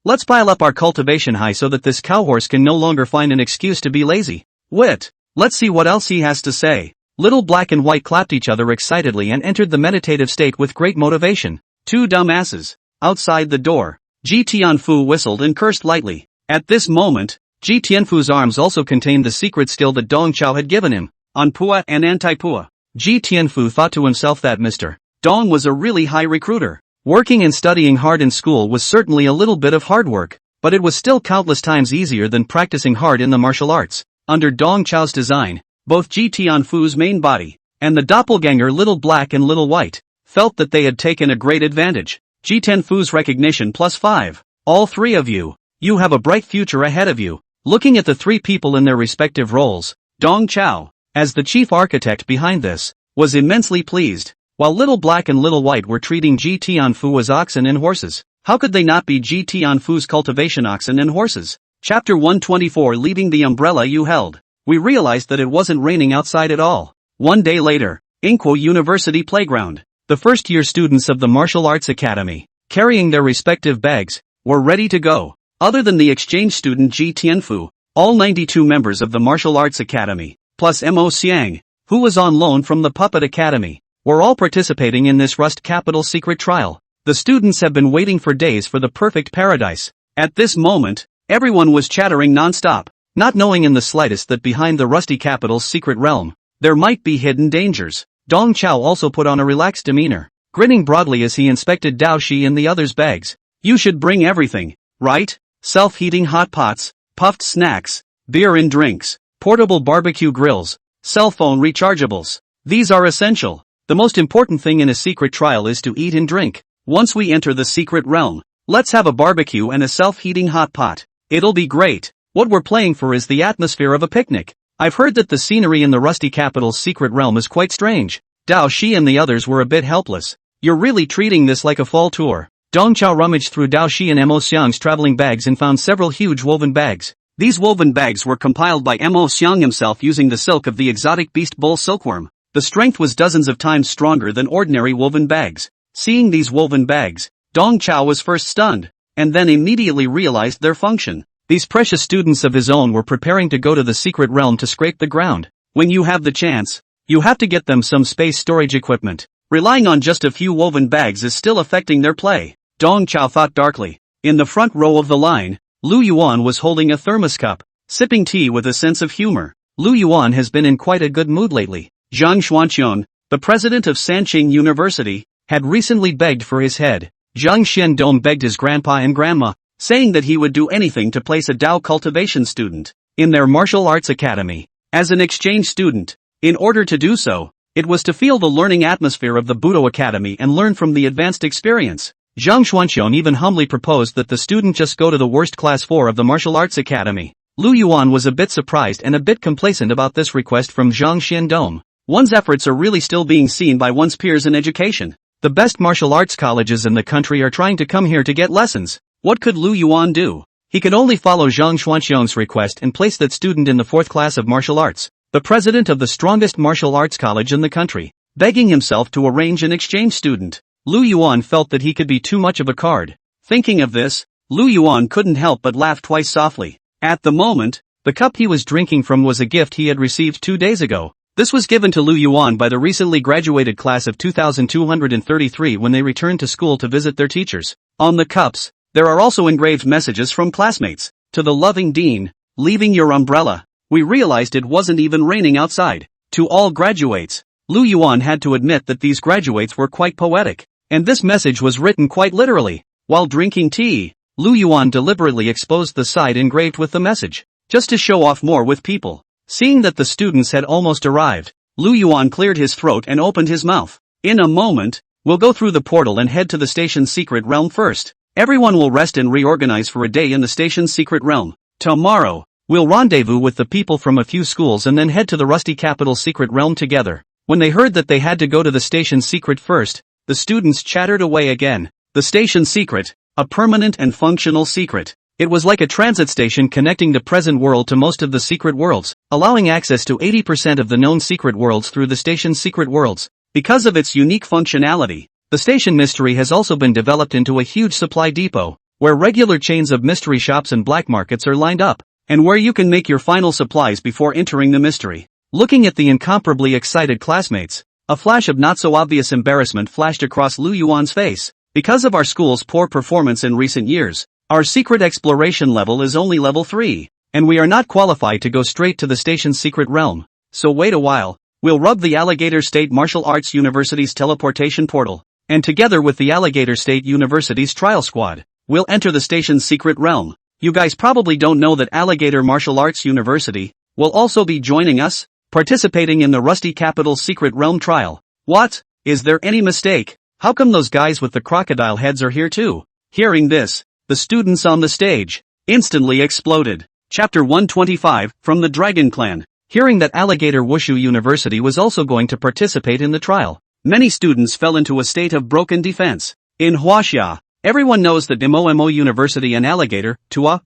Let's pile up our cultivation high so that this cowhorse can no longer find an excuse to be lazy. Wit. Let's see what else he has to say. Little Black and White clapped each other excitedly and entered the meditative state with great motivation. Two dumbasses. Outside the door, Ji Tianfu whistled and cursed lightly. At this moment, Ji Tianfu's arms also contained the secret skill that Dong Chao had given him, on-pua and anti-pua. Ji Tianfu thought to himself that Mr. Dong was a really high recruiter. Working and studying hard in school was certainly a little bit of hard work, but it was still countless times easier than practicing hard in the martial arts. Under Dong Chao's design, both Ji Tianfu's main body, and the doppelganger Little Black and Little White, felt that they had taken a great advantage. Ji Tianfu's recognition +5. All three of you. You have a bright future ahead of you. Looking at the three people in their respective roles, Dong Chao, as the chief architect behind this, was immensely pleased. While Little Black and Little White were treating Ji Tianfu as oxen and horses, how could they not be Ji Tianfu's cultivation oxen and horses? Chapter 124. Leaving the umbrella you held. We realized that it wasn't raining outside at all. One day later, Inquo University playground. The first-year students of the Martial Arts Academy, carrying their respective bags, were ready to go. Other than the exchange student Ji Tianfu, all 92 members of the Martial Arts Academy, plus Mo Xiang, who was on loan from the Puppet Academy, were all participating in this Rust Capital secret trial. The students have been waiting for days for the perfect paradise. At this moment, everyone was chattering non-stop, not knowing in the slightest that behind the Rusty Capital's secret realm, There might be hidden dangers. Dong Chao also put on a relaxed demeanor, grinning broadly as he inspected Dao Shi and the others' bags. You should bring everything, right? Self-heating hot pots, puffed snacks, beer and drinks, portable barbecue grills, cell phone rechargeables. These are essential. The most important thing in a secret trial is to eat and drink. Once we enter the secret realm, let's have a barbecue and a self-heating hot pot. It'll be great. What we're playing for is the atmosphere of a picnic. I've heard that the scenery in the Rusty Capital's secret realm is quite strange. Dao Shi and the others were a bit helpless. You're really treating this like a fall tour. Dong Chao rummaged through Dao Shi and Mo Xiang's traveling bags and found several huge woven bags. These woven bags were compiled by Mo Xiang himself using the silk of the exotic beast bull silkworm. The strength was dozens of times stronger than ordinary woven bags. Seeing these woven bags, Dong Chao was first stunned, and then immediately realized their function. These precious students of his own were preparing to go to the secret realm to scrape the ground. When you have the chance, you have to get them some space storage equipment. Relying on just a few woven bags is still affecting their play, Dong Chao thought darkly. In the front row of the line, Lu Yuan was holding a thermos cup, sipping tea with a sense of humor. Lu Yuan has been in quite a good mood lately. Zhang Xuanqian, the president of Sanqing University, had recently begged for his head. Zhang Xiandong begged his grandpa and grandma, saying that he would do anything to place a Dao cultivation student in their martial arts academy as an exchange student. In order to do so, it was to feel the learning atmosphere of the Budo Academy and learn from the advanced experience. Zhang Xuanqian even humbly proposed that the student just go to the worst class 4 of the martial arts academy. Lu Yuan was a bit surprised and a bit complacent about this request from Zhang Xiandong. One's efforts are really still being seen by one's peers in education. The best martial arts colleges in the country are trying to come here to get lessons. What could Lu Yuan do? He could only follow Zhang Xuanqian's request and place that student in the 4th class of martial arts, the president of the strongest martial arts college in the country, begging himself to arrange an exchange student. Lu Yuan felt that he could be too much of a card. Thinking of this, Lu Yuan couldn't help but laugh twice softly. At the moment, the cup he was drinking from was a gift he had received 2 days ago. This was given to Lu Yuan by the recently graduated class of 2233 when they returned to school to visit their teachers. On the cups, there are also engraved messages from classmates. To the loving dean, leaving your umbrella. We realized it wasn't even raining outside. To all graduates. Lu Yuan had to admit that these graduates were quite poetic, and this message was written quite literally. While drinking tea, Lu Yuan deliberately exposed the side engraved with the message, just to show off more with people. Seeing that the students had almost arrived, Lu Yuan cleared his throat and opened his mouth. In a moment, we'll go through the portal and head to the station's secret realm first. Everyone will rest and reorganize for a day in the station's secret realm. Tomorrow, we'll rendezvous with the people from a few schools and then head to the Rusty Capital's secret realm together. When they heard that they had to go to the station's secret first, the students chattered away again. The station's secret, a permanent and functional secret. It was like a transit station connecting the present world to most of the secret worlds, allowing access to 80% of the known secret worlds through the station's secret worlds. Because of its unique functionality, the station mystery has also been developed into a huge supply depot, where regular chains of mystery shops and black markets are lined up, and where you can make your final supplies before entering the mystery. Looking at the incomparably excited classmates, a flash of not-so-obvious embarrassment flashed across Lu Yuan's face. Because of our school's poor performance in recent years, our secret exploration level is only level 3, and we are not qualified to go straight to the station's secret realm. So wait a while, we'll rub the Alligator State Martial Arts University's teleportation portal, and together with the Alligator State University's trial squad, we'll enter the station's secret realm. You guys probably don't know that Alligator Martial Arts University will also be joining us, participating in the Rusty Capital's secret realm trial. What? Is there any mistake? How come those guys with the crocodile heads are here too? Hearing this, the students on the stage instantly exploded. Chapter 125, from the Dragon Clan. Hearing that Alligator Wushu University was also going to participate in the trial, many students fell into a state of broken defense. In Huaxia, everyone knows that Mo University and Alligator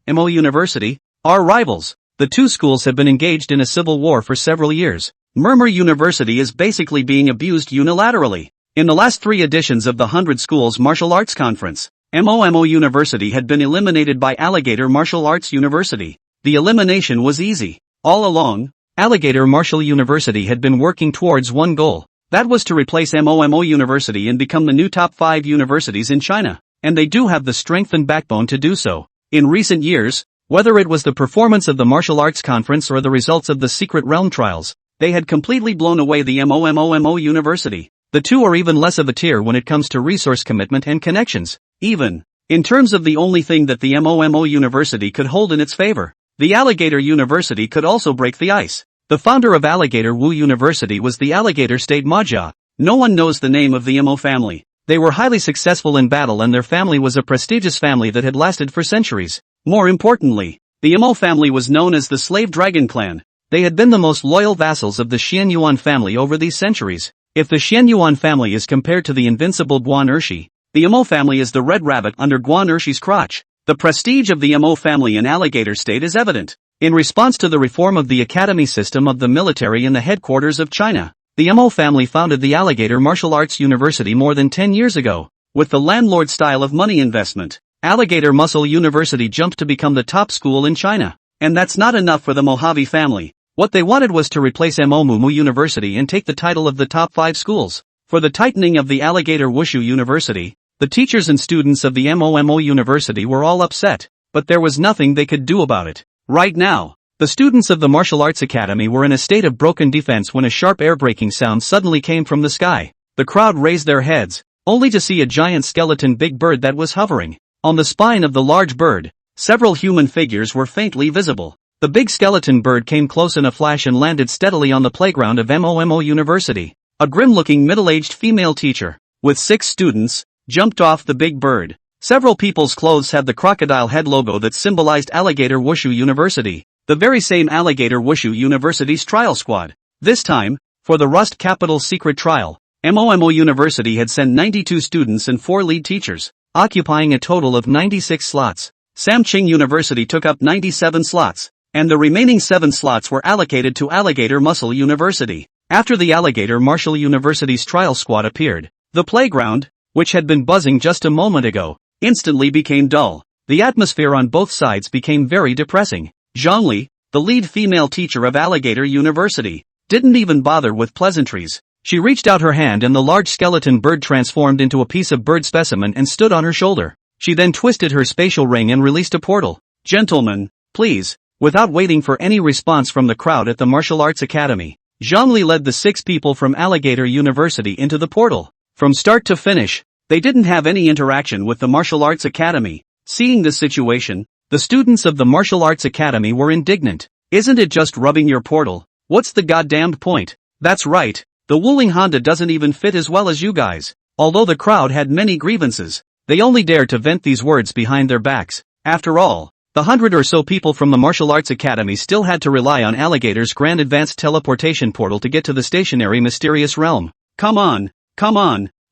Mo University are rivals. The two schools have been engaged in a civil war for several years. Murmur University is basically being abused unilaterally. In the last 3 editions of the 100 Schools Martial Arts Conference, Mo University had been eliminated by Alligator Martial Arts University. The elimination was easy. All along, Alligator Martial University had been working towards one goal. That was to replace Mo University and become the new top 5 universities in China. And they do have the strength and backbone to do so. In recent years, whether it was the performance of the Martial Arts Conference or the results of the Secret Realm trials, They had completely blown away the MOMOMO University. The two are even less of a tier when it comes to resource commitment and connections, even in terms of the only thing that the MOMO University could hold in its favor. The Alligator University could also break the ice. The founder of Alligator Wu University was the Alligator State Maja. No one knows the name of the Mo family. They were highly successful in battle and their family was a prestigious family that had lasted for centuries. More importantly, the Mo family was known as the Slave Dragon Clan. They had been the most loyal vassals of the Xianyuan family over these centuries. If the Xianyuan family is compared to the invincible Guan Ershi, the Mo family is the red rabbit under Guan Ershi's crotch. The prestige of the Mo family in Alligator State is evident. In response to the reform of the academy system of the military in the headquarters of China, the Mo family founded the Alligator Martial Arts University more than 10 years ago. With the landlord style of money investment, Alligator Muscle University jumped to become the top school in China. And that's not enough for the Mojave family. What they wanted was to replace Momumu University and take the title of the top 5 schools. For the tightening of the Alligator Wushu University, the teachers and students of the MOMO University were all upset, but there was nothing they could do about it. Right now, the students of the Martial Arts Academy were in a state of broken defense when a sharp air-breaking sound suddenly came from the sky. The crowd raised their heads, only to see a giant skeleton big bird that was hovering. On the spine of the large bird, several human figures were faintly visible. The big skeleton bird came close in a flash and landed steadily on the playground of MOMO University. A grim-looking middle-aged female teacher, with 6 students, jumped off the big bird. Several people's clothes had the crocodile head logo that symbolized Alligator Wushu University, the very same Alligator Wushu University's trial squad. This time, for the Rust Capital secret trial, MOMO University had sent 92 students and 4 lead teachers, occupying a total of 96 slots. Samching University took up 97 slots, and the remaining 7 slots were allocated to Alligator Muscle University. After the Alligator Martial University's trial squad appeared, the playground, which had been buzzing just a moment ago, instantly became dull. The atmosphere on both sides became very depressing. Zhongli, the lead female teacher of Alligator University, didn't even bother with pleasantries. She reached out her hand and the large skeleton bird transformed into a piece of bird specimen and stood on her shoulder. She then twisted her spatial ring and released a portal. "Gentlemen, please." Without waiting for any response from the crowd at the Martial Arts Academy, Zhongli led the 6 people from Alligator University into the portal. From start to finish, they didn't have any interaction with the Martial Arts Academy. Seeing this situation, the students of the Martial Arts Academy were indignant. "Isn't it just rubbing your portal? What's the goddamned point?" "That's right, the Wuling Honda doesn't even fit as well as you guys." Although the crowd had many grievances, they only dared to vent these words behind their backs. After all, the 100 or so people from the Martial Arts Academy still had to rely on Alligator's grand advanced teleportation portal to get to the stationary mysterious realm. Come on,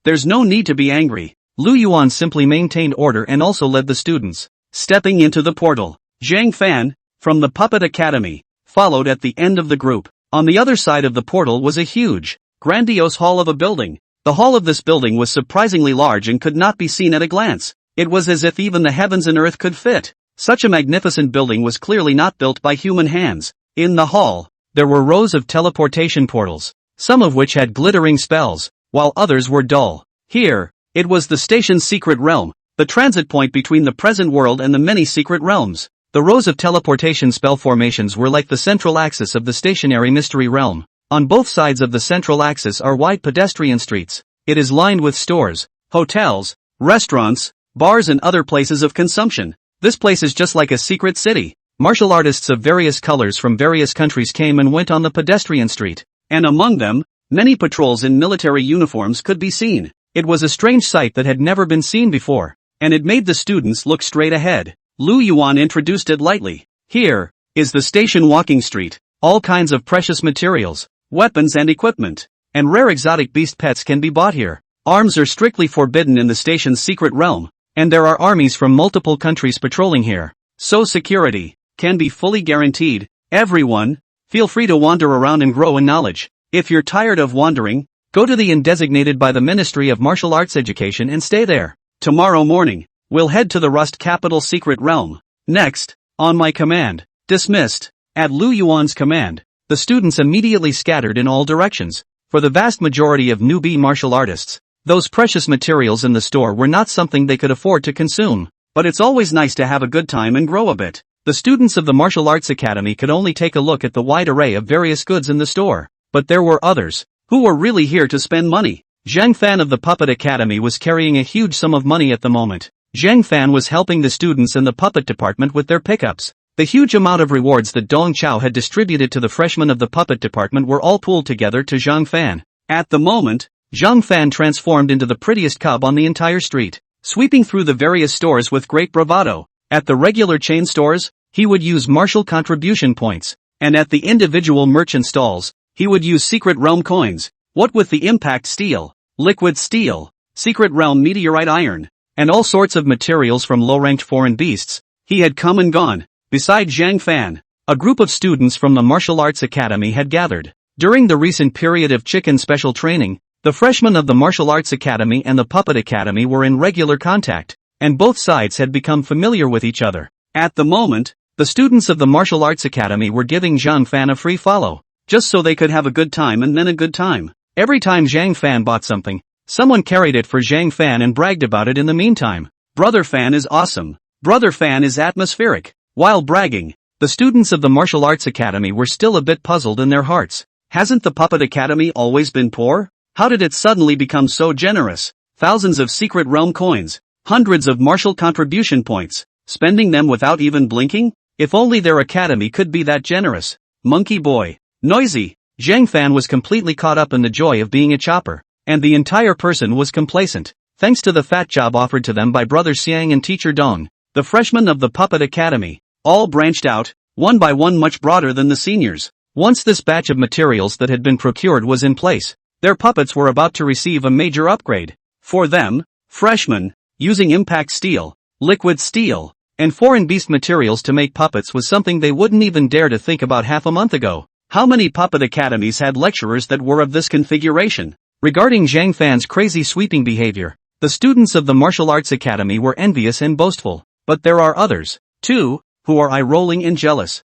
there's no need to be angry." Lu Yuan simply maintained order and also led the students. Stepping into the portal, Zhang Fan, from the Puppet Academy, followed at the end of the group. On the other side of the portal was a huge, grandiose hall of a building. The hall of this building was surprisingly large and could not be seen at a glance. It was as if even the heavens and earth could fit. Such a magnificent building was clearly not built by human hands. In the hall, there were rows of teleportation portals, some of which had glittering spells, while others were dull. Here, it was the station's secret realm, the transit point between the present world and the many secret realms. The rows of teleportation spell formations were like the central axis of the stationary mystery realm. On both sides of the central axis are wide pedestrian streets. It is lined with stores, hotels, restaurants, bars and other places of consumption. This place is just like a secret city. Martial artists of various colors from various countries came and went on the pedestrian street, and among them, many patrols in military uniforms could be seen. It was a strange sight that had never been seen before, and it made the students look straight ahead. Lu Yuan introduced it lightly. "Here is the station walking street. All kinds of precious materials, weapons and equipment, and rare exotic beast pets can be bought here. Arms are strictly forbidden in the station's secret realm, and there are armies from multiple countries patrolling here. So security can be fully guaranteed. Everyone, feel free to wander around and grow in knowledge. If you're tired of wandering, go to the inn designated by the Ministry of Martial Arts Education and stay there. Tomorrow morning, we'll head to the Rust Capital secret realm. Next, on my command." Dismissed. At Lu Yuan's command, the students immediately scattered in all directions. For the vast majority of newbie martial artists, those precious materials in the store were not something they could afford to consume. But it's always nice to have a good time and grow a bit. The students of the Martial Arts Academy could only take a look at the wide array of various goods in the store. But there were others, who were really here to spend money. Zhang Fan of the Puppet Academy was carrying a huge sum of money at the moment. Zhang Fan was helping the students in the puppet department with their pickups. The huge amount of rewards that Dong Chao had distributed to the freshmen of the puppet department were all pooled together to Zhang Fan. At the moment, Zhang Fan transformed into the prettiest cub on the entire street, sweeping through the various stores with great bravado. At the regular chain stores, he would use martial contribution points, and at the individual merchant stalls, he would use secret realm coins. What with the impact steel, liquid steel, secret realm meteorite iron, and all sorts of materials from low-ranked foreign beasts, he had come and gone. Beside Zhang Fan, a group of students from the Martial Arts Academy had gathered. During the recent period of chicken special training, the freshmen of the Martial Arts Academy and the Puppet Academy were in regular contact, and both sides had become familiar with each other. At the moment, the students of the Martial Arts Academy were giving Zhang Fan a free follow, just so they could have a good time and then a good time. Every time Zhang Fan bought something, someone carried it for Zhang Fan and bragged about it in the meantime. Brother Fan is awesome. Brother Fan is atmospheric. While bragging, the students of the Martial Arts Academy were still a bit puzzled in their hearts. Hasn't the Puppet Academy always been poor? How did it suddenly become so generous? Thousands of secret realm coins, hundreds of martial contribution points, spending them without even blinking? If only their academy could be that generous. Monkey boy. Noisy. Zhang Fan was completely caught up in the joy of being a chopper, and the entire person was complacent. Thanks to the fat job offered to them by Brother Xiang and Teacher Dong, the freshmen of the Puppet Academy all branched out, one by one much broader than the seniors. Once this batch of materials that had been procured was in place, their puppets were about to receive a major upgrade. For them, freshmen, using impact steel, liquid steel, and foreign beast materials to make puppets was something they wouldn't even dare to think about half a month ago. How many puppet academies had lecturers that were of this configuration? Regarding Zhang Fan's crazy sweeping behavior, the students of the Martial Arts Academy were envious and boastful. But there are others, too, who are eye-rolling and jealous.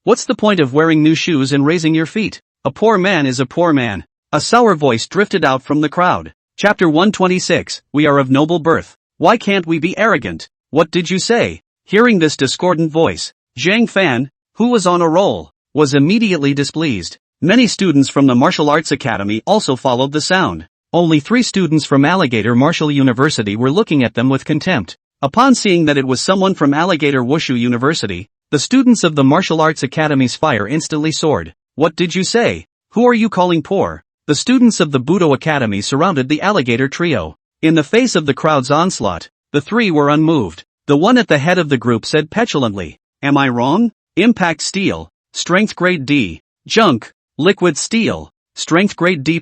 What's the point of wearing new shoes and raising your feet? A poor man is a poor man. A sour voice drifted out from the crowd. Chapter 126, We are of noble birth. Why can't we be arrogant? What did you say? Hearing this discordant voice, Zhang Fan, who was on a roll, was immediately displeased. Many students from the Martial Arts Academy also followed the sound. Only 3 students from Alligator Martial University were looking at them with contempt. Upon seeing that it was someone from Alligator Wushu University, the students of the Martial Arts Academy's fire instantly soared. What did you say? Who are you calling poor? The students of the Budo Academy surrounded the Alligator trio. In the face of the crowd's onslaught, the 3 were unmoved. The one at the head of the group said petulantly, Am I wrong? Impact steel, strength grade D, junk, liquid steel, strength grade D+,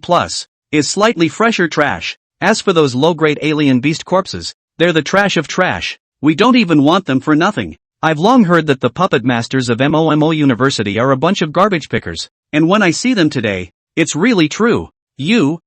is slightly fresher trash. As for those low-grade alien beast corpses, they're the trash of trash. We don't even want them for nothing. I've long heard that the puppet masters of MOMO University are a bunch of garbage pickers, and when I see them today, it's really true. You.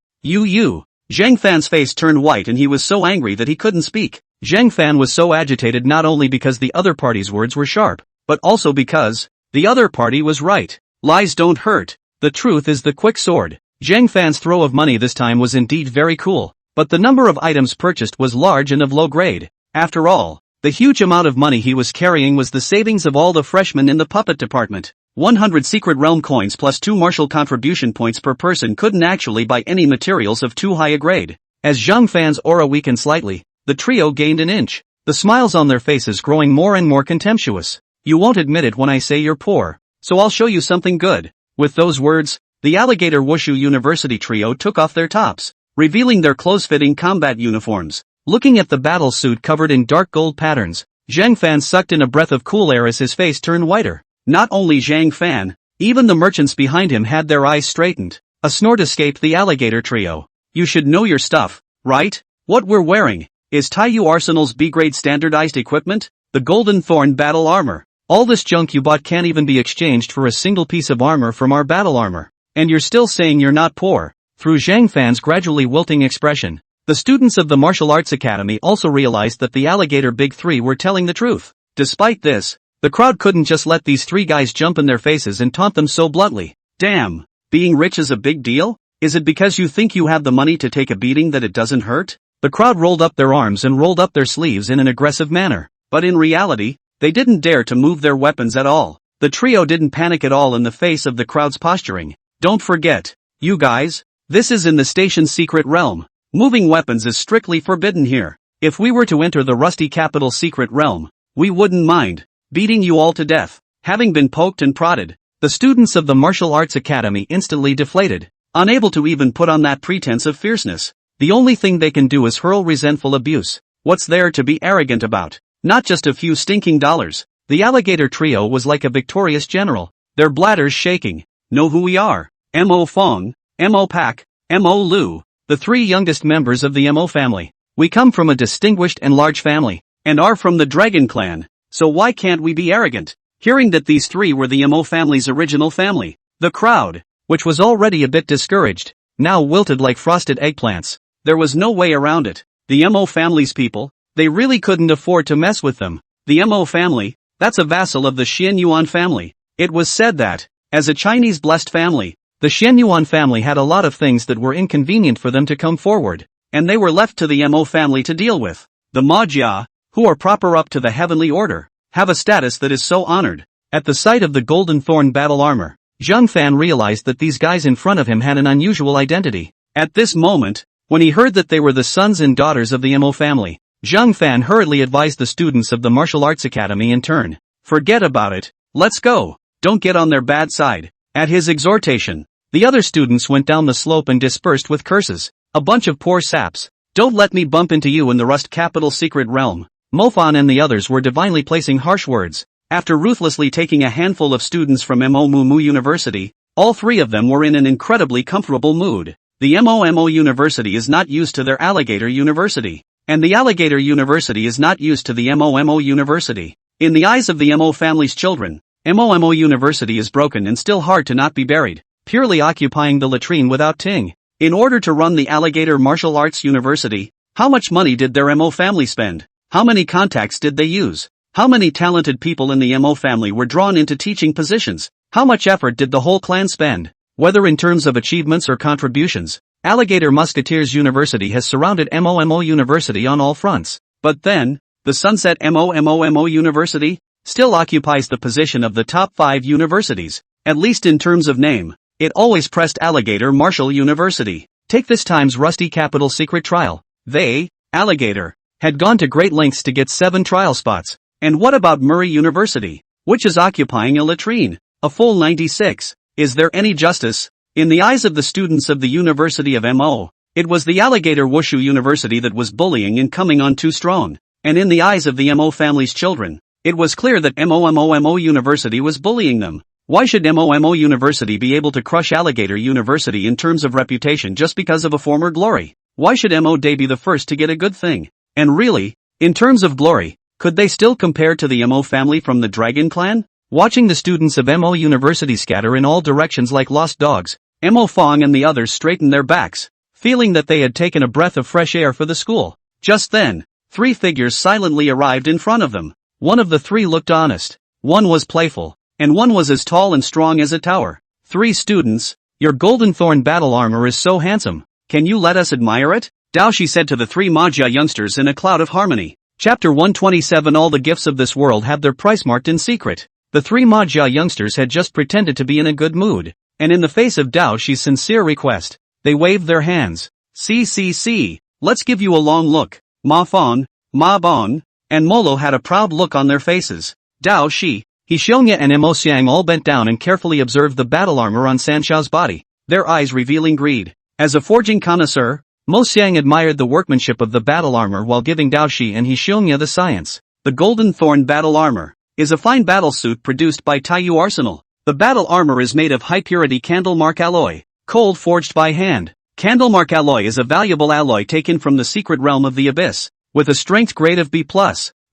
Zhang Fan's face turned white and he was so angry that he couldn't speak. Zhang Fan was so agitated not only because the other party's words were sharp, but also because the other party was right. Lies don't hurt. The truth is the quick sword. Zhang Fan's throw of money this time was indeed very cool. But the number of items purchased was large and of low grade. After all, the huge amount of money he was carrying was the savings of all the freshmen in the puppet department. 100 secret realm coins plus 2 martial contribution points per person couldn't actually buy any materials of too high a grade. As Zhang Fan's aura weakened slightly, the trio gained an inch, the smiles on their faces growing more and more contemptuous. You won't admit it when I say you're poor, so I'll show you something good. With those words, the Alligator Wushu University trio took off their tops, revealing their close-fitting combat uniforms. Looking at the battle suit covered in dark gold patterns, Zhang Fan sucked in a breath of cool air as his face turned whiter. Not only Zhang Fan, even the merchants behind him had their eyes straightened. A snort escaped the Alligator trio. You should know your stuff, right? What we're wearing is Taiyu Arsenal's B-grade standardized equipment, the Golden Thorn battle armor. All this junk you bought can't even be exchanged for a single piece of armor from our battle armor. And you're still saying you're not poor. Through Zhang Fan's gradually wilting expression, the students of the Martial Arts Academy also realized that the Alligator Big Three were telling the truth. Despite this, the crowd couldn't just let these 3 guys jump in their faces and taunt them so bluntly. Damn, being rich is a big deal? Is it because you think you have the money to take a beating that it doesn't hurt? The crowd rolled up their arms and rolled up their sleeves in an aggressive manner. But in reality, they didn't dare to move their weapons at all. The trio didn't panic at all in the face of the crowd's posturing. Don't forget, you guys, this is in the station's secret realm. Moving weapons is strictly forbidden here. If we were to enter the rusty capital's secret realm, we wouldn't mind beating you all to death. Having been poked and prodded, the students of the Martial Arts Academy instantly deflated, unable to even put on that pretense of fierceness. The only thing they can do is hurl resentful abuse. What's there to be arrogant about? Not just a few stinking dollars. The alligator trio was like a victorious general, their bladders shaking. Know who we are? Mo Fong, Mo Pak, Mo Lu, the three youngest members of the Mo family. We come from a distinguished and large family, and are from the Dragon Clan, so why can't we be arrogant? Hearing that these three were the Mo family's original family, the crowd, which was already a bit discouraged, now wilted like frosted eggplants. There was no way around it. The Mo family's people, they really couldn't afford to mess with them. The Mo family, that's a vassal of the Xian Yuan family. It was said that, as a Chinese blessed family, the Xian Yuan family had a lot of things that were inconvenient for them to come forward, and they were left to the Mo family to deal with. The Majia, who are proper up to the heavenly order, have a status that is so honored. At the sight of the Golden Thorn battle armor, Zhang Fan realized that these guys in front of him had an unusual identity. At this moment, when he heard that they were the sons and daughters of the Mo family, Zhang Fan hurriedly advised the students of the Martial Arts Academy in turn. Forget about it, let's go, don't get on their bad side. At his exhortation, the other students went down the slope and dispersed with curses. A bunch of poor saps. Don't let me bump into you in the Rust Capital secret realm. Mofan and the others were divinely placing harsh words. After ruthlessly taking a handful of students from Mo Mu University, all three of them were in an incredibly comfortable mood. The Mo University is not used to their Alligator University, and the Alligator University is not used to the Mo University. In the eyes of the Mo family's children, Mo University is broken and still hard to not be buried, purely occupying the latrine without ting. In order to run the Alligator Martial Arts University, how much money did their Mo family spend? How many contacts did they use? How many talented people in the Mo family were drawn into teaching positions? How much effort did the whole clan spend? Whether in terms of achievements or contributions, Alligator Musketeers University has surrounded Mo University on all fronts. But then, the Sunset Mo University still occupies the position of the top 5 universities, at least in terms of name. It always pressed Alligator Martial University. Take this time's Rusty Capital secret trial. They, Alligator, had gone to great lengths to get 7 trial spots. And what about Murray University, which is occupying a latrine? A full 96. Is there any justice? In the eyes of the students of the University of Mo, it was the Alligator Wushu University that was bullying and coming on too strong. And in the eyes of the Mo family's children, it was clear that Mo University was bullying them. Why should Mo University be able to crush Alligator University in terms of reputation just because of a former glory? Why should Mo Day be the first to get a good thing? And really, in terms of glory, could they still compare to the Mo family from the Dragon Clan? Watching the students of Mo University scatter in all directions like lost dogs, Mo Fong and the others straightened their backs, feeling that they had taken a breath of fresh air for the school. Just then, 3 figures silently arrived in front of them. One of the 3 looked honest, one was playful, and one was as tall and strong as a tower. 3 students, your Golden Thorn battle armor is so handsome, can you let us admire it? Daoshi said to the 3 Majia youngsters in a cloud of harmony. Chapter 127. All the gifts of this world have their price marked in secret. The 3 Majia youngsters had just pretended to be in a good mood, and in the face of Daoshi's sincere request, they waved their hands. See, let's give you a long look. Ma Fon, Ma Bon, and Molo had a proud look on their faces. Daoshi, Hishionya and Mo Xiang all bent down and carefully observed the battle armor on Sanxiao's body, their eyes revealing greed. As a forging connoisseur, Mo Xiang admired the workmanship of the battle armor while giving Daoshi and Hishionya the science. The Golden Thorn battle armor is a fine battle suit produced by Taiyu Arsenal. The battle armor is made of high-purity candlemark alloy, cold forged by hand. Candlemark alloy is a valuable alloy taken from the secret realm of the abyss, with a strength grade of B+.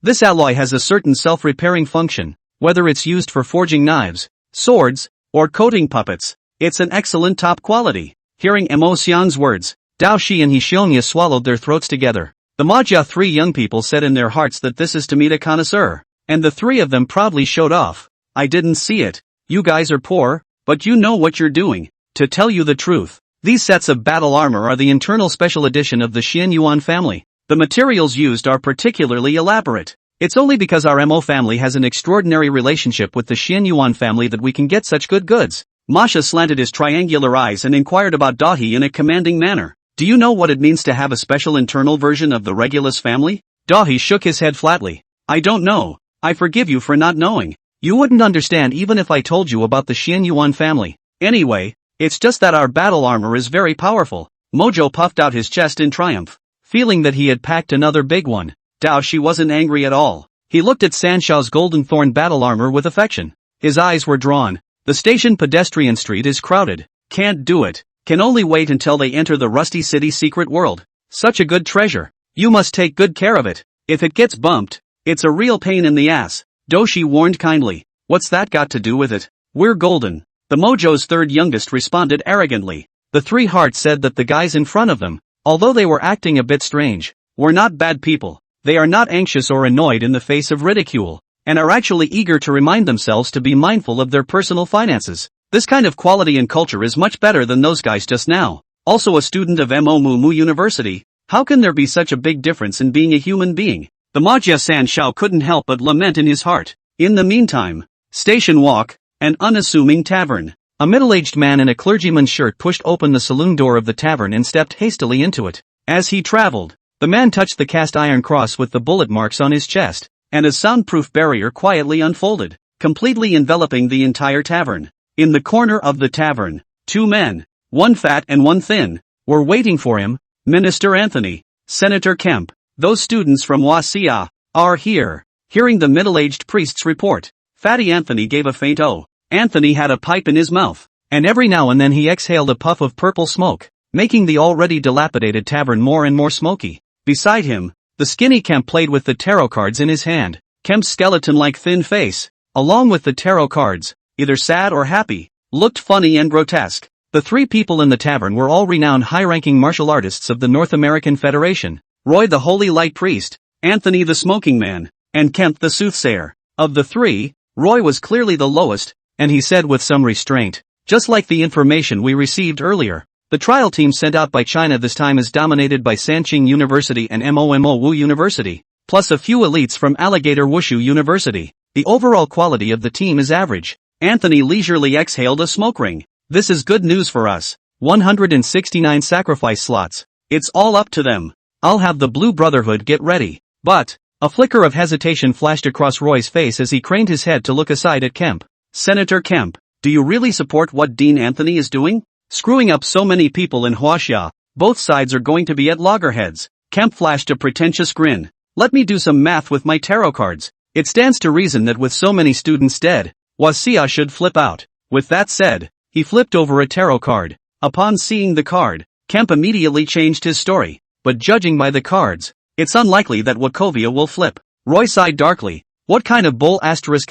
This alloy has a certain self-repairing function, whether it's used for forging knives, swords, or coating puppets. It's an excellent top quality. Hearing Mo Xiang's words, Daoshi and Hishionya swallowed their throats together. The Majia 3 young people said in their hearts that this is to meet a connoisseur, and the 3 of them proudly showed off. I didn't see it. You guys are poor, but you know what you're doing. To tell you the truth, these sets of battle armor are the internal special edition of the Xian Yuan family. The materials used are particularly elaborate. It's only because our Mo family has an extraordinary relationship with the Xian Yuan family that we can get such good goods. Masha slanted his triangular eyes and inquired about Dahi in a commanding manner. Do you know what it means to have a special internal version of the Regulus family? Dahi shook his head flatly. I don't know. I forgive you for not knowing. You wouldn't understand even if I told you about the Xian Yuan family. Anyway, it's just that our battle armor is very powerful. Mojo puffed out his chest in triumph, feeling that he had packed another big one. Dao Shi wasn't angry at all. He looked at Sanshao's golden thorn battle armor with affection. His eyes were drawn. The station pedestrian street is crowded. Can't do it. Can only wait until they enter the Rusty City secret world. Such a good treasure. You must take good care of it. If it gets bumped, it's a real pain in the ass. Doshi warned kindly. What's that got to do with it? We're golden. The Mojo's third youngest responded arrogantly. The three hearts said that the guys in front of them, although they were acting a bit strange, were not bad people. They are not anxious or annoyed in the face of ridicule, and are actually eager to remind themselves to be mindful of their personal finances. This kind of quality and culture is much better than those guys just now. Also a student of Mo University, how can there be such a big difference in being a human being? The Majia San Shao couldn't help but lament in his heart. In the meantime, Station Walk, an unassuming tavern. A middle-aged man in a clergyman's shirt pushed open the saloon door of the tavern and stepped hastily into it. As he traveled, the man touched the cast iron cross with the bullet marks on his chest, and a soundproof barrier quietly unfolded, completely enveloping the entire tavern. In the corner of the tavern, two men, one fat and one thin, were waiting for him. Minister Anthony, Senator Kemp, those students from Wasia, are here. Hearing the middle-aged priest's report, Fatty Anthony gave a faint "oh." Anthony had a pipe in his mouth, and every now and then he exhaled a puff of purple smoke, making the already dilapidated tavern more and more smoky. Beside him, the skinny Kemp played with the tarot cards in his hand. Kemp's skeleton-like thin face, along with the tarot cards, either sad or happy, looked funny and grotesque. The three people in the tavern were all renowned high-ranking martial artists of the North American Federation. Roy the Holy Light Priest, Anthony the Smoking Man, and Kemp the Soothsayer. Of the three, Roy was clearly the lowest, and he said with some restraint, just like the information we received earlier. The trial team sent out by China this time is dominated by Sanqing University and Wu University, plus a few elites from Alligator Wushu University. The overall quality of the team is average. Anthony leisurely exhaled a smoke ring. This is good news for us. 169 sacrifice slots. It's all up to them. I'll have the Blue Brotherhood get ready. But, a flicker of hesitation flashed across Roy's face as he craned his head to look aside at Kemp. Senator Kemp, do you really support what Dean Anthony is doing? Screwing up so many people in Huaxia, both sides are going to be at loggerheads. Kemp flashed a pretentious grin. Let me do some math with my tarot cards. It stands to reason that with so many students dead, Huaxia should flip out. With that said, he flipped over a tarot card. Upon seeing the card, Kemp immediately changed his story. But judging by the cards, it's unlikely that Wachovia will flip. Roy sighed darkly. What kind of bull answer was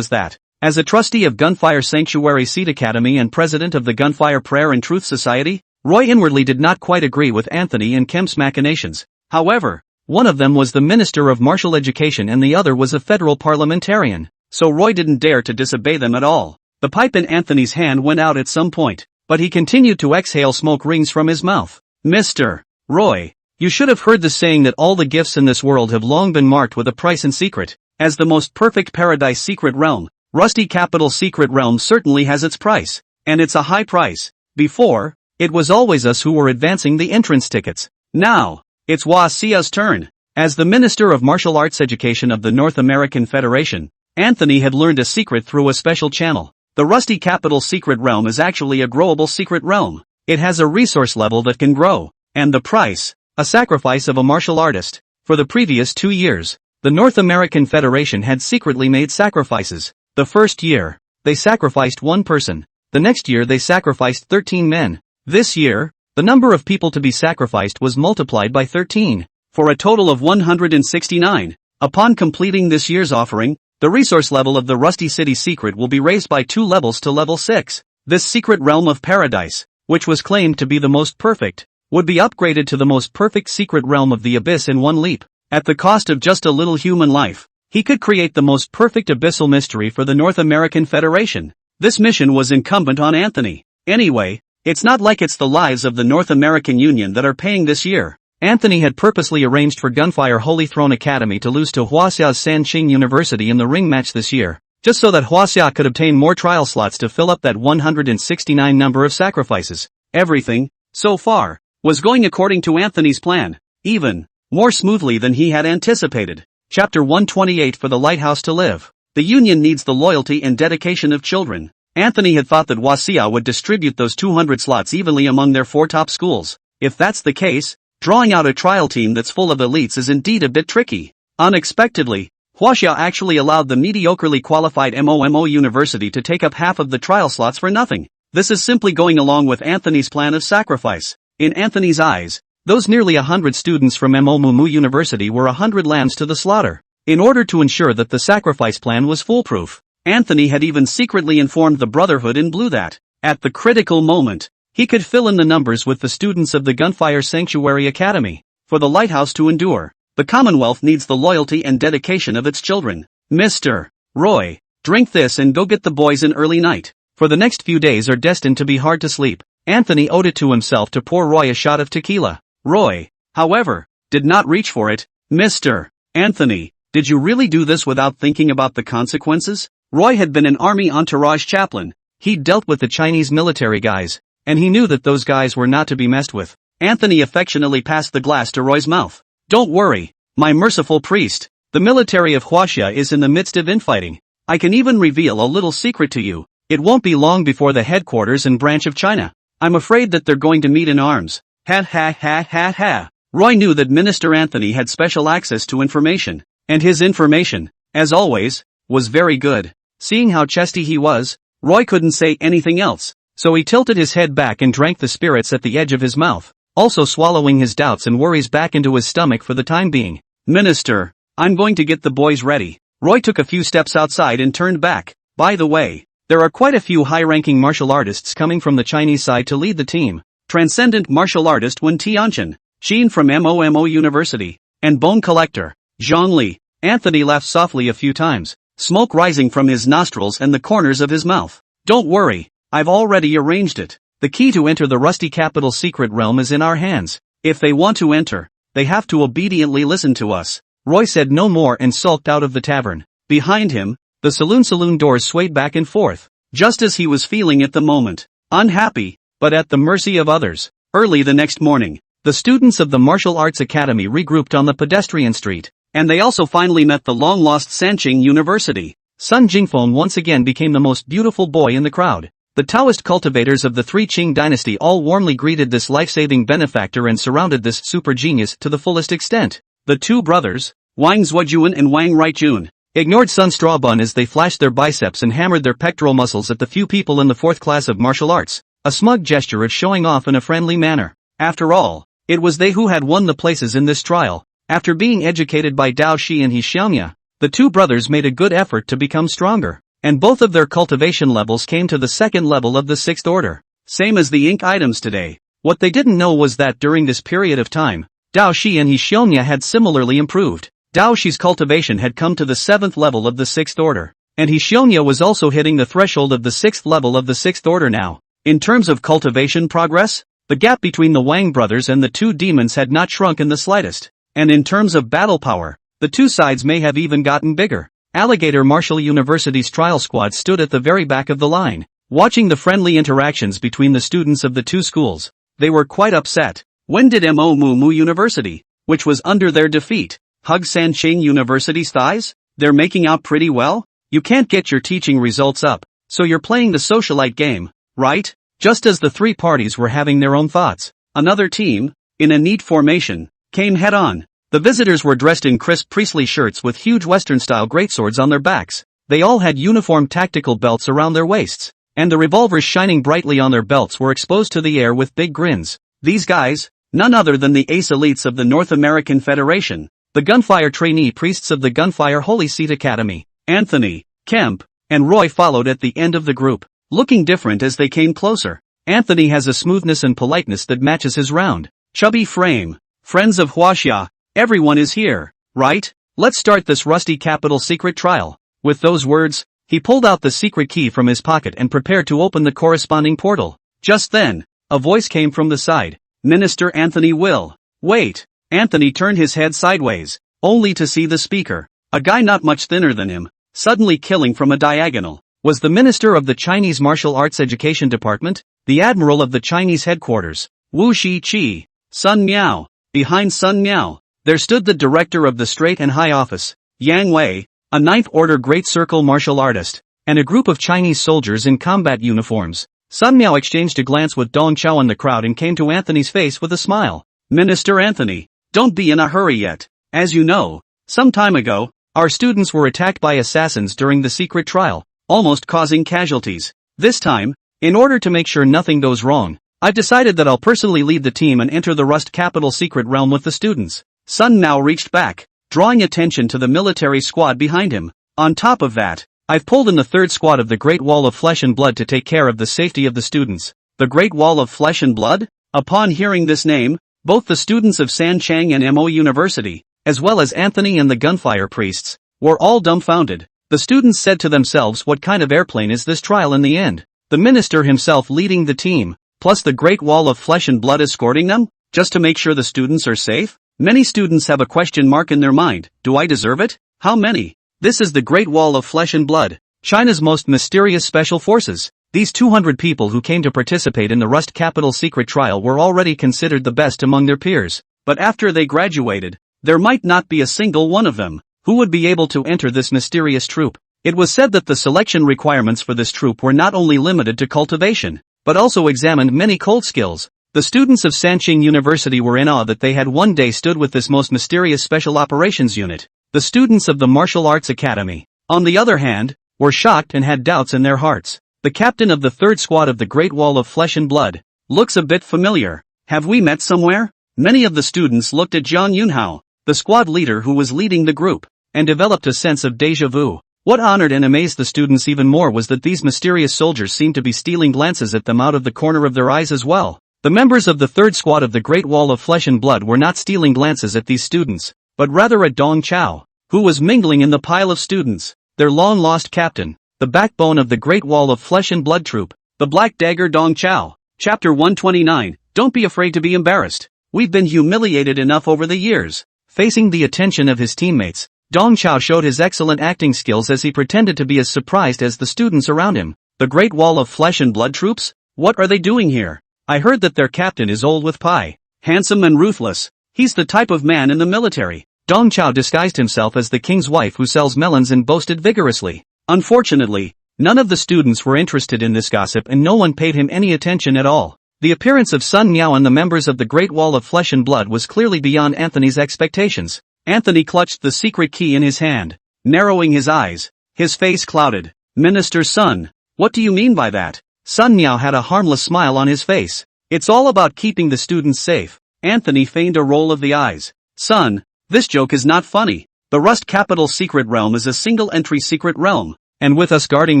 that? As a trustee of Gunfire Sanctuary Seed Academy and president of the Gunfire Prayer and Truth Society, Roy inwardly did not quite agree with Anthony and Kemp's machinations. However, one of them was the Minister of Martial Education and the other was a federal parliamentarian, so Roy didn't dare to disobey them at all. The pipe in Anthony's hand went out at some point, but he continued to exhale smoke rings from his mouth. Mr. Roy, you should have heard the saying that all the gifts in this world have long been marked with a price in secret. As the most perfect paradise secret realm, Rusty Capital Secret Realm certainly has its price, and it's a high price. Before, it was always us who were advancing the entrance tickets. Now, it's Waxia's turn. As the Minister of Martial Arts Education of the North American Federation, Anthony had learned a secret through a special channel. The Rusty Capital Secret Realm is actually a growable secret realm. It has a resource level that can grow, and the price, a sacrifice of a martial artist. For the previous 2 years, the North American Federation had secretly made sacrifices. The first year, they sacrificed one person. The next year they sacrificed 13 men. This year, the number of people to be sacrificed was multiplied by 13, for a total of 169. Upon completing this year's offering, the resource level of the Rusty City secret will be raised by 2 levels to level 6. This secret realm of paradise, which was claimed to be the most perfect, would be upgraded to the most perfect secret realm of the abyss in one leap. At the cost of just a little human life, he could create the most perfect abyssal mystery for the North American Federation. This mission was incumbent on Anthony. Anyway, it's not like it's the lives of the North American Union that are paying this year. Anthony had purposely arranged for Gunfire Holy Throne Academy to lose to Huaxia's Sanqing University in the ring match this year. just so that Huaxia could obtain more trial slots to fill up that 169 number of sacrifices. Everything, so far, was going according to Anthony's plan, even more smoothly than he had anticipated. Chapter 128 For the Lighthouse to Live. The Union needs the loyalty and dedication of children. Anthony had thought that Huaxia would distribute those 200 slots evenly among their 4 top schools. If that's the case, drawing out a trial team that's full of elites is indeed a bit tricky. Unexpectedly, Huaxia actually allowed the mediocrely qualified MOMO University to take up half of the trial slots for nothing. This is simply going along with Anthony's plan of sacrifice. In Anthony's eyes, those nearly 100 students from MOMO University were 100 lambs to the slaughter. In order to ensure that the sacrifice plan was foolproof, Anthony had even secretly informed the Brotherhood in Blue that, at the critical moment, he could fill in the numbers with the students of the Gunfire Sanctuary Academy. For the lighthouse to endure, the Commonwealth needs the loyalty and dedication of its children. Mr. Roy, drink this and go get the boys an early night, for the next few days are destined to be hard to sleep. Anthony owed it to himself to pour Roy a shot of tequila. Roy, however, did not reach for it. Mr. Anthony, did you really do this without thinking about the consequences? Roy had been an army entourage chaplain. He'd dealt with the Chinese military guys, and he knew that those guys were not to be messed with. Anthony affectionately passed the glass to Roy's mouth. Don't worry, my merciful priest. The military of Huaxia is in the midst of infighting. I can even reveal a little secret to you. It won't be long before the headquarters and branch of China. I'm afraid that they're going to meet in arms. Ha ha ha ha ha. Roy knew that Minister Anthony had special access to information, and his information, as always, was very good. Seeing how chesty he was, Roy couldn't say anything else, so he tilted his head back and drank the spirits at the edge of his mouth, also swallowing his doubts and worries back into his stomach for the time being. Minister, I'm going to get the boys ready. Roy took a few steps outside and turned back. By the way, there are quite a few high-ranking martial artists coming from the Chinese side to lead the team. Transcendent martial artist Wen Tianchen, Xin from MOMO University, and Bone Collector, Zhang Li. Anthony laughed softly a few times, smoke rising from his nostrils and the corners of his mouth. Don't worry, I've already arranged it. The key to enter the Rusty Capital secret realm is in our hands. If they want to enter, they have to obediently listen to us. Roy said no more and sulked out of the tavern. Behind him, the saloon doors swayed back and forth, just as he was feeling at the moment. Unhappy, but at the mercy of others. Early the next morning, the students of the Martial Arts Academy regrouped on the pedestrian street, and they also finally met the long-lost Sanqing University. Sun Jingfeng once again became the most beautiful boy in the crowd. The Taoist cultivators of the Three Qing dynasty all warmly greeted this life-saving benefactor and surrounded this super genius to the fullest extent. The two brothers, Wang Zuojuan and Wang Ruijun, ignored Sun Strawbun as they flashed their biceps and hammered their pectoral muscles at the few people in the 4th class of martial arts, a smug gesture of showing off in a friendly manner. After all, it was they who had won the places in this trial. After being educated by Dao Shi and Xiaomya, the two brothers made a good effort to become stronger, and both of their cultivation levels came to the 2nd level of the 6th order. Same as the ink items today. What they didn't know was that during this period of time, Dao Shi and Xiaomya had similarly improved. Dao Shi's cultivation had come to the 7th level of the 6th order, and Xiaomya was also hitting the threshold of the 6th level of the 6th order now. In terms of cultivation progress, the gap between the Wang brothers and the two demons had not shrunk in the slightest. And in terms of battle power, the two sides may have even gotten bigger. Alligator Martial University's trial squad stood at the very back of the line, watching the friendly interactions between the students of the two schools. They were quite upset. When did MOMO University, which was under their defeat, hug Sanqing University's thighs? They're making out pretty well? You can't get your teaching results up, so you're playing the socialite game, right? Just as the three parties were having their own thoughts, another team, in a neat formation, came head-on. The visitors were dressed in crisp priestly shirts with huge Western-style greatswords on their backs. They all had uniform tactical belts around their waists, and the revolvers shining brightly on their belts were exposed to the air with big grins. These guys, none other than the ace elites of the North American Federation, the gunfire trainee priests of the Gunfire Holy Seat Academy. Anthony, Kemp, and Roy followed at the end of the group, looking different as they came closer. Anthony has a smoothness and politeness that matches his round, chubby frame. Friends of Huaxia, everyone is here, right? Let's start this Rusty Capital secret trial. With those words, he pulled out the secret key from his pocket and prepared to open the corresponding portal. Just then, a voice came from the side. Minister Anthony will. Wait. Anthony turned his head sideways, only to see the speaker, a guy not much thinner than him, suddenly killing from a diagonal, was the minister of the Chinese Martial Arts Education Department, the admiral of the Chinese headquarters, Wu Shiqi, Sun Miao. Behind Sun Miao, there stood the director of the Straight and High Office, Yang Wei, a Ninth Order Great Circle martial artist, and a group of Chinese soldiers in combat uniforms. Sun Miao exchanged a glance with Dong Chao and the crowd and came to Anthony's face with a smile. Minister Anthony, don't be in a hurry yet. As you know, some time ago, our students were attacked by assassins during the secret trial, almost causing casualties. This time, in order to make sure nothing goes wrong, I've decided that I'll personally lead the team and enter the Rust Capital secret realm with the students. Sun Miao reached back, drawing attention to the military squad behind him. On top of that, I've pulled in the third squad of the Great Wall of Flesh and Blood to take care of the safety of the students. The Great Wall of Flesh and Blood? Upon hearing this name, both the students of Sanchang and Mo University, as well as Anthony and the gunfire priests, were all dumbfounded. The students said to themselves, what kind of airplane is this trial in the end? The minister himself leading the team, plus the Great Wall of Flesh and Blood escorting them, just to make sure the students are safe? Many students have a question mark in their mind. Do I deserve it? How many? This is the Great Wall of Flesh and Blood, China's most mysterious special forces. These 200 people who came to participate in the Rust Capital secret trial were already considered the best among their peers. But after they graduated, there might not be a single one of them who would be able to enter this mysterious troop. It was said that the selection requirements for this troop were not only limited to cultivation, but also examined many cold skills. The students of Sancheng University were in awe that they had one day stood with this most mysterious special operations unit. The students of the Martial Arts Academy, on the other hand, were shocked and had doubts in their hearts. The captain of the third squad of the Great Wall of Flesh and Blood looks a bit familiar. Have we met somewhere? Many of the students looked at Zhang Yunhao, the squad leader who was leading the group, and developed a sense of déjà vu. What honored and amazed the students even more was that these mysterious soldiers seemed to be stealing glances at them out of the corner of their eyes as well. The members of the third squad of the Great Wall of Flesh and Blood were not stealing glances at these students, but rather at Dong Chao, who was mingling in the pile of students. Their long-lost captain, the backbone of the Great Wall of Flesh and Blood troop, the Black Dagger Dong Chao. Chapter 129, Don't be afraid to be embarrassed. We've been humiliated enough over the years. Facing the attention of his teammates, Dong Chao showed his excellent acting skills as he pretended to be as surprised as the students around him. The Great Wall of Flesh and Blood troops? What are they doing here? I heard that their captain is old with pie, handsome and ruthless. He's the type of man in the military. Dong Chao disguised himself as the king's wife who sells melons and boasted vigorously. Unfortunately, none of the students were interested in this gossip and no one paid him any attention at all. The appearance of Sun Miao and the members of the Great Wall of Flesh and Blood was clearly beyond Anthony's expectations. Anthony clutched the secret key in his hand, narrowing his eyes. His face clouded. Minister Sun, what do you mean by that? Sun Miao had a harmless smile on his face. It's all about keeping the students safe. Anthony feigned a roll of the eyes. Sun, this joke is not funny. The Rust Capital secret realm is a single-entry secret realm, and with us guarding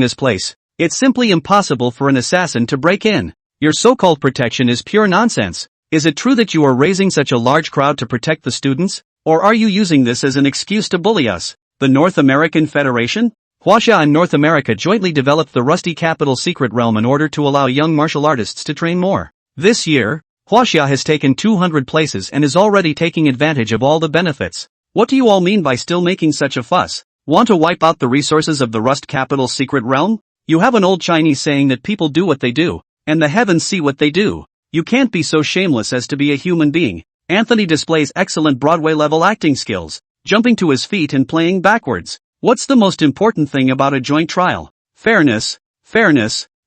this place, it's simply impossible for an assassin to break in. Your so-called protection is pure nonsense. Is it true that you are raising such a large crowd to protect the students? Or are you using this as an excuse to bully us? The North American Federation? Huaxia and North America jointly developed the Rusty Capital secret realm in order to allow young martial artists to train more. This year, Huaxia has taken 200 places and is already taking advantage of all the benefits. What do you all mean by still making such a fuss? Want to wipe out the resources of the Rust Capital secret realm? You have an old Chinese saying that people do what they do, and the heavens see what they do. You can't be so shameless as to be a human being. Anthony displays excellent Broadway-level acting skills, jumping to his feet and playing backwards. What's the most important thing about a joint trial? Fairness,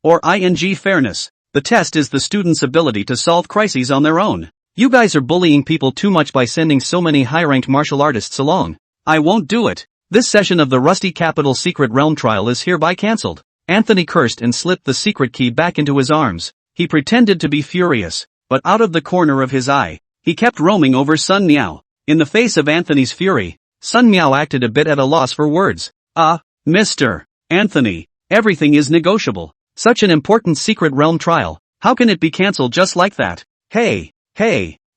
or fairness. The test is the student's ability to solve crises on their own. You guys are bullying people too much by sending so many high-ranked martial artists along. I won't do it. This session of the Rusty Capital secret realm trial is hereby cancelled. Anthony cursed and slipped the secret key back into his arms. He pretended to be furious, but out of the corner of his eye, he kept roaming over Sun Miao. In the face of Anthony's fury, Sun Miao acted a bit at a loss for words. Mr. Anthony, everything is negotiable. Such an important secret realm trial, how can it be cancelled just like that? Hey.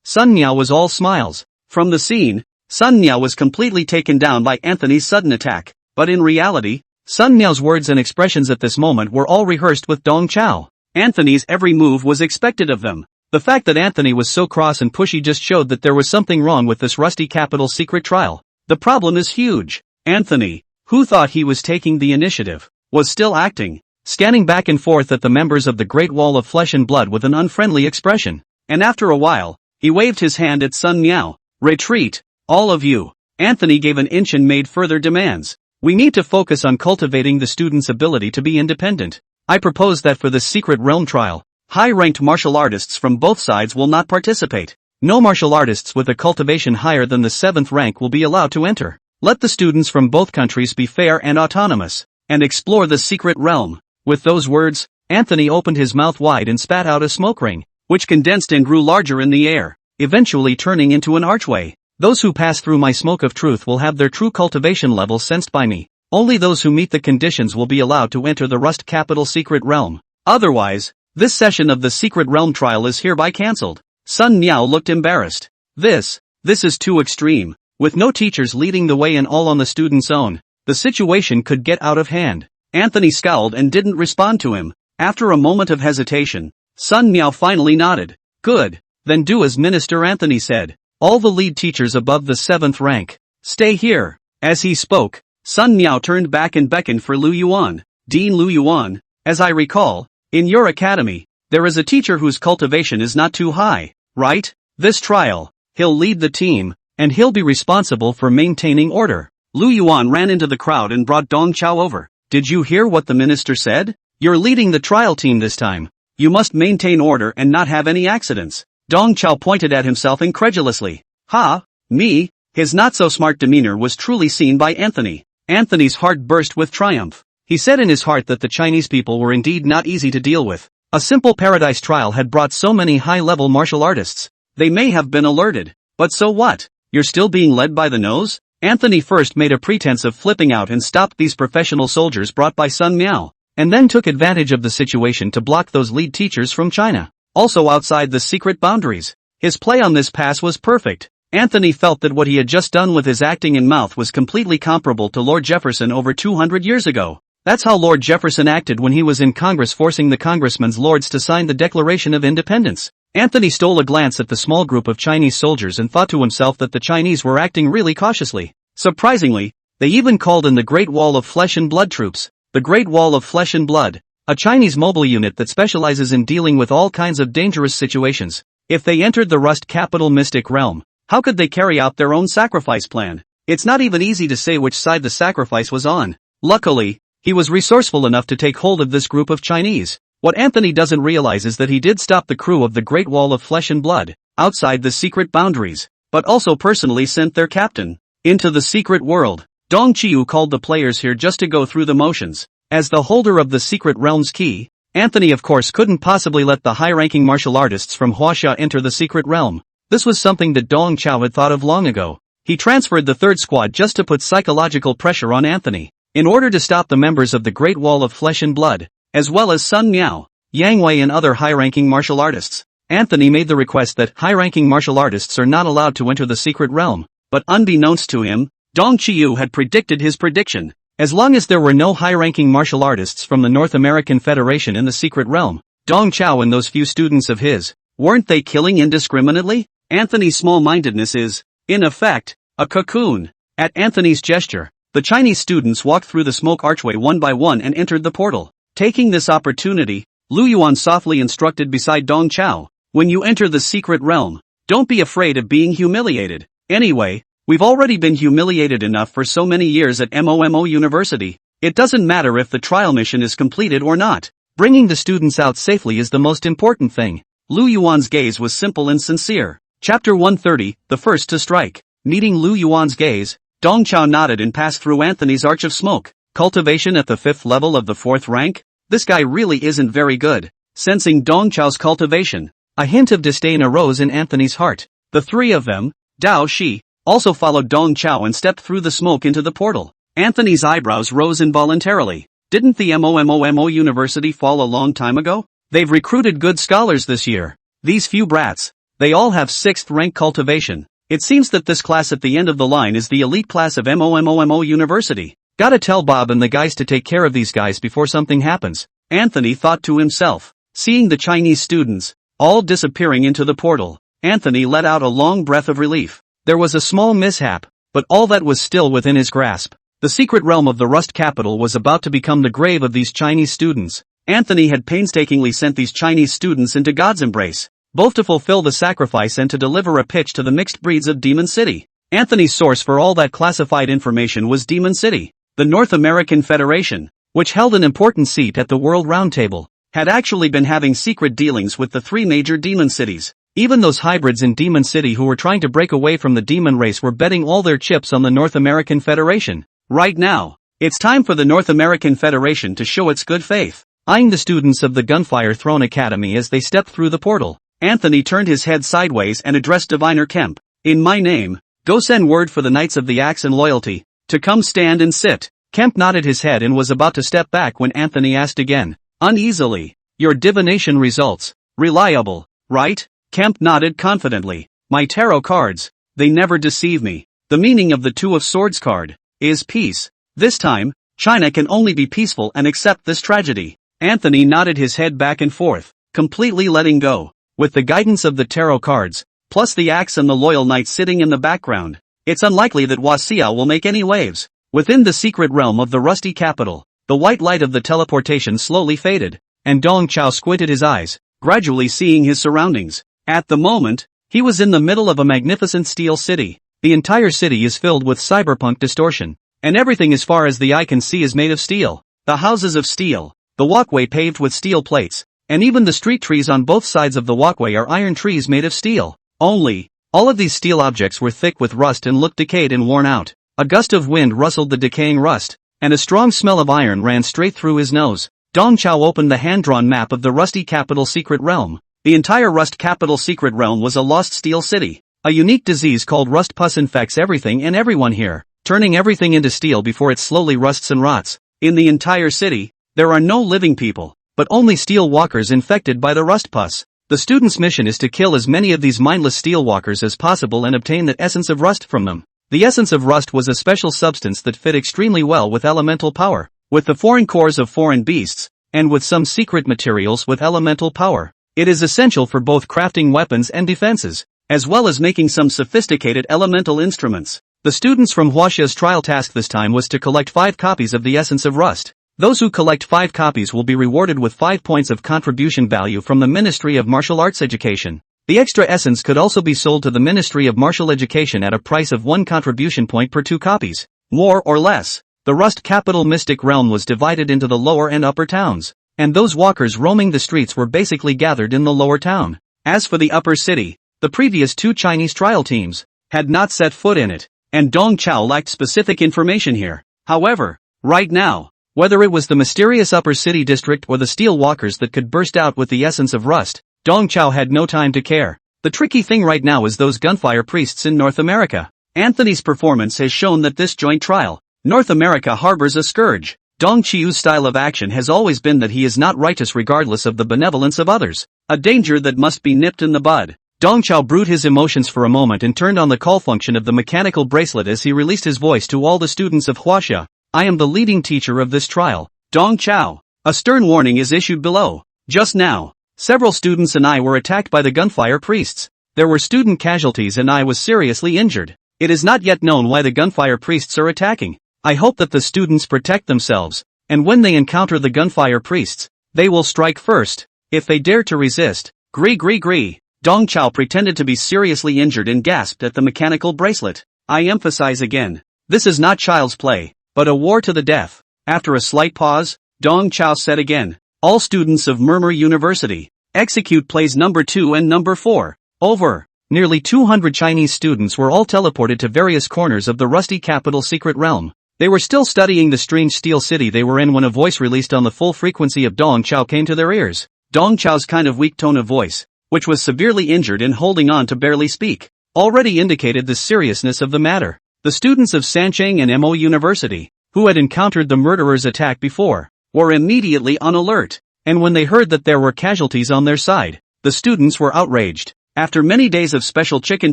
Sun Miao was all smiles. From the scene, Sun Miao was completely taken down by Anthony's sudden attack. But in reality, Sun Miao's words and expressions at this moment were all rehearsed with Dong Chao. Anthony's every move was expected of them. The fact that Anthony was so cross and pushy just showed that there was something wrong with this Rusty Capital secret trial. The problem is huge. Anthony, who thought he was taking the initiative, was still acting, scanning back and forth at the members of the Great Wall of Flesh and Blood with an unfriendly expression. And after a while, he waved his hand at Sun Miao. Retreat, all of you. Anthony gave an inch and made further demands. We need to focus on cultivating the students' ability to be independent. I propose that for this secret realm trial, high-ranked martial artists from both sides will not participate. No martial artists with a cultivation higher than the 7th rank will be allowed to enter. Let the students from both countries be fair and autonomous, and explore the secret realm. With those words, Anthony opened his mouth wide and spat out a smoke ring, which condensed and grew larger in the air, eventually turning into an archway. Those who pass through my smoke of truth will have their true cultivation level sensed by me. Only those who meet the conditions will be allowed to enter the Rust Capital Secret Realm. Otherwise, this session of the Secret Realm trial is hereby cancelled. Sun Miao looked embarrassed. This is too extreme. With no teachers leading the way and all on the student's own, the situation could get out of hand. Anthony scowled and didn't respond to him. After a moment of hesitation, Sun Miao finally nodded. Good, then do as Minister Anthony said. All the lead teachers above the 7th rank, stay here. As he spoke, Sun Miao turned back and beckoned for Lu Yuan. Dean Lu Yuan, as I recall, in your academy, there is a teacher whose cultivation is not too high, right? This trial, he'll lead the team, and he'll be responsible for maintaining order. Lu Yuan ran into the crowd and brought Dong Chao over. Did you hear what the minister said? You're leading the trial team this time. You must maintain order and not have any accidents. Dong Chao pointed at himself incredulously. Ha, me? His not-so-smart demeanor was truly seen by Anthony. Anthony's heart burst with triumph. He said in his heart that the Chinese people were indeed not easy to deal with. A simple paradise trial had brought so many high-level martial artists. They may have been alerted. But so what? You're still being led by the nose? Anthony first made a pretense of flipping out and stopped these professional soldiers brought by Sun Miao, and then took advantage of the situation to block those lead teachers from China, also outside the secret boundaries. His play on this pass was perfect. Anthony felt that what he had just done with his acting and mouth was completely comparable to Lord Jefferson over 200 years ago. That's how Lord Jefferson acted when he was in Congress forcing the congressmen's lords to sign the Declaration of Independence. Anthony stole a glance at the small group of Chinese soldiers and thought to himself that the Chinese were acting really cautiously. Surprisingly, they even called in the Great Wall of Flesh and Blood troops. The Great Wall of Flesh and Blood, a Chinese mobile unit that specializes in dealing with all kinds of dangerous situations. If they entered the Rust Capital Mystic Realm, how could they carry out their own sacrifice plan? It's not even easy to say which side the sacrifice was on. Luckily, he was resourceful enough to take hold of this group of Chinese. What Anthony doesn't realize is that he did stop the crew of the Great Wall of Flesh and Blood, outside the secret boundaries, but also personally sent their captain into the secret world. Dong Chiu called the players here just to go through the motions. As the holder of the secret realm's key, Anthony of course couldn't possibly let the high-ranking martial artists from Huaxia enter the secret realm. This was something that Dong Chao had thought of long ago. He transferred the third squad just to put psychological pressure on Anthony, in order to stop the members of the Great Wall of Flesh and Blood, as well as Sun Miao, Yang Wei and other high-ranking martial artists. Anthony made the request that high-ranking martial artists are not allowed to enter the secret realm, but unbeknownst to him, Dong Chiu had predicted his prediction. As long as there were no high-ranking martial artists from the North American Federation in the secret realm, Dong Chao and those few students of his, weren't they killing indiscriminately? Anthony's small-mindedness is, in effect, a cocoon. At Anthony's gesture, the Chinese students walked through the smoke archway one by one and entered the portal. Taking this opportunity, Lu Yuan softly instructed beside Dong Chao, when you enter the secret realm, don't be afraid of being humiliated. Anyway, we've already been humiliated enough for so many years at MOMO University. It doesn't matter if the trial mission is completed or not. Bringing the students out safely is the most important thing. Lu Yuan's gaze was simple and sincere. Chapter 130, The First to Strike. Meeting Lu Yuan's gaze, Dong Chao nodded and passed through Anthony's arch of smoke. Cultivation at the 5th level of the 4th rank? This guy really isn't very good. Sensing Dong Chao's cultivation, a hint of disdain arose in Anthony's heart. The three of them, Dao Shi, also followed Dong Chao and stepped through the smoke into the portal. Anthony's eyebrows rose involuntarily. Didn't the MOMO University fall a long time ago? They've recruited good scholars this year. These few brats, they all have 6th rank cultivation. It seems that this class at the end of the line is the elite class of MOMO University. Gotta tell Bob and the guys to take care of these guys before something happens, Anthony thought to himself. Seeing the Chinese students, all disappearing into the portal, Anthony let out a long breath of relief. There was a small mishap, but all that was still within his grasp. The secret realm of the Rust capital was about to become the grave of these Chinese students. Anthony had painstakingly sent these Chinese students into God's embrace, both to fulfill the sacrifice and to deliver a pitch to the mixed breeds of Demon City. Anthony's source for all that classified information was Demon City. The North American Federation, which held an important seat at the World Roundtable, had actually been having secret dealings with the three major demon cities. Even those hybrids in Demon City who were trying to break away from the demon race were betting all their chips on the North American Federation. Right now, it's time for the North American Federation to show its good faith. Eyeing the students of the Gunfire Throne Academy as they stepped through the portal, Anthony turned his head sideways and addressed Diviner Kemp. In my name, go send word for the Knights of the Axe and Loyalty to come stand and sit. Kemp nodded his head and was about to step back when Anthony asked again, uneasily, your divination results, reliable, right? Kemp nodded confidently. My tarot cards, they never deceive me. The meaning of the Two of Swords card is peace. This time, China can only be peaceful and accept this tragedy. Anthony nodded his head back and forth, completely letting go. With the guidance of the tarot cards, plus the axe and the loyal knight sitting in the background, it's unlikely that Wasia will make any waves. Within the secret realm of the Rusty capital, the white light of the teleportation slowly faded, and Dong Chao squinted his eyes, gradually seeing his surroundings. At the moment, he was in the middle of a magnificent steel city. The entire city is filled with cyberpunk distortion, and everything as far as the eye can see is made of steel. The houses of steel, the walkway paved with steel plates, and even the street trees on both sides of the walkway are iron trees made of steel. Only, all of these steel objects were thick with rust and looked decayed and worn out. A gust of wind rustled the decaying rust, and a strong smell of iron ran straight through his nose. Dong Chao opened the hand-drawn map of the Rusty Capital secret realm. The entire Rust Capital secret realm was a lost steel city. A unique disease called rust pus infects everything and everyone here, turning everything into steel before it slowly rusts and rots. In the entire city, there are no living people, but only steel walkers infected by the rust pus. The student's mission is to kill as many of these mindless steel walkers as possible and obtain the essence of rust from them. The essence of rust was a special substance that fit extremely well with elemental power, with the foreign cores of foreign beasts, and with some secret materials with elemental power. It is essential for both crafting weapons and defenses, as well as making some sophisticated elemental instruments. The students from Huaxia's trial task this time was to collect 5 copies of the essence of rust. Those who collect 5 copies will be rewarded with 5 points of contribution value from the Ministry of Martial Arts Education. The extra essence could also be sold to the Ministry of Martial Education at a price of 1 contribution point per 2 copies. More or less, the Rust Capital Mystic Realm was divided into the lower and upper towns, and those walkers roaming the streets were basically gathered in the lower town. As for the upper city, the previous 2 Chinese trial teams had not set foot in it, and Dong Chao lacked specific information here. However, right now, whether it was the mysterious upper city district or the steel walkers that could burst out with the essence of rust, Dong Chao had no time to care. The tricky thing right now is those gunfire priests in North America. Anthony's performance has shown that this joint trial, North America harbors a scourge. Dong Chiu's style of action has always been that he is not righteous regardless of the benevolence of others, a danger that must be nipped in the bud. Dong Chao brewed his emotions for a moment and turned on the call function of the mechanical bracelet as he released his voice to all the students of Huaxia. I am the leading teacher of this trial, Dong Chao. A stern warning is issued below. Just now, several students and I were attacked by the gunfire priests. There were student casualties and I was seriously injured. It is not yet known why the gunfire priests are attacking. I hope that the students protect themselves, and when they encounter the gunfire priests, they will strike first. If they dare to resist, gree. Dong Chao pretended to be seriously injured and gasped at the mechanical bracelet. I emphasize again, this is not child's play, but a war to the death. After a slight pause, Dong Chao said again, all students of Murmur University, execute plays number 2 and number 4. Over. Nearly 200 Chinese students were all teleported to various corners of the Rusty Capital secret realm. They were still studying the strange steel city they were in when a voice released on the full frequency of Dong Chao came to their ears. Dong Chao's kind of weak tone of voice, which was severely injured and holding on to barely speak, already indicated the seriousness of the matter. The students of Sancheng and Mo University, who had encountered the murderer's attack before, were immediately on alert, and when they heard that there were casualties on their side, the students were outraged. After many days of special chicken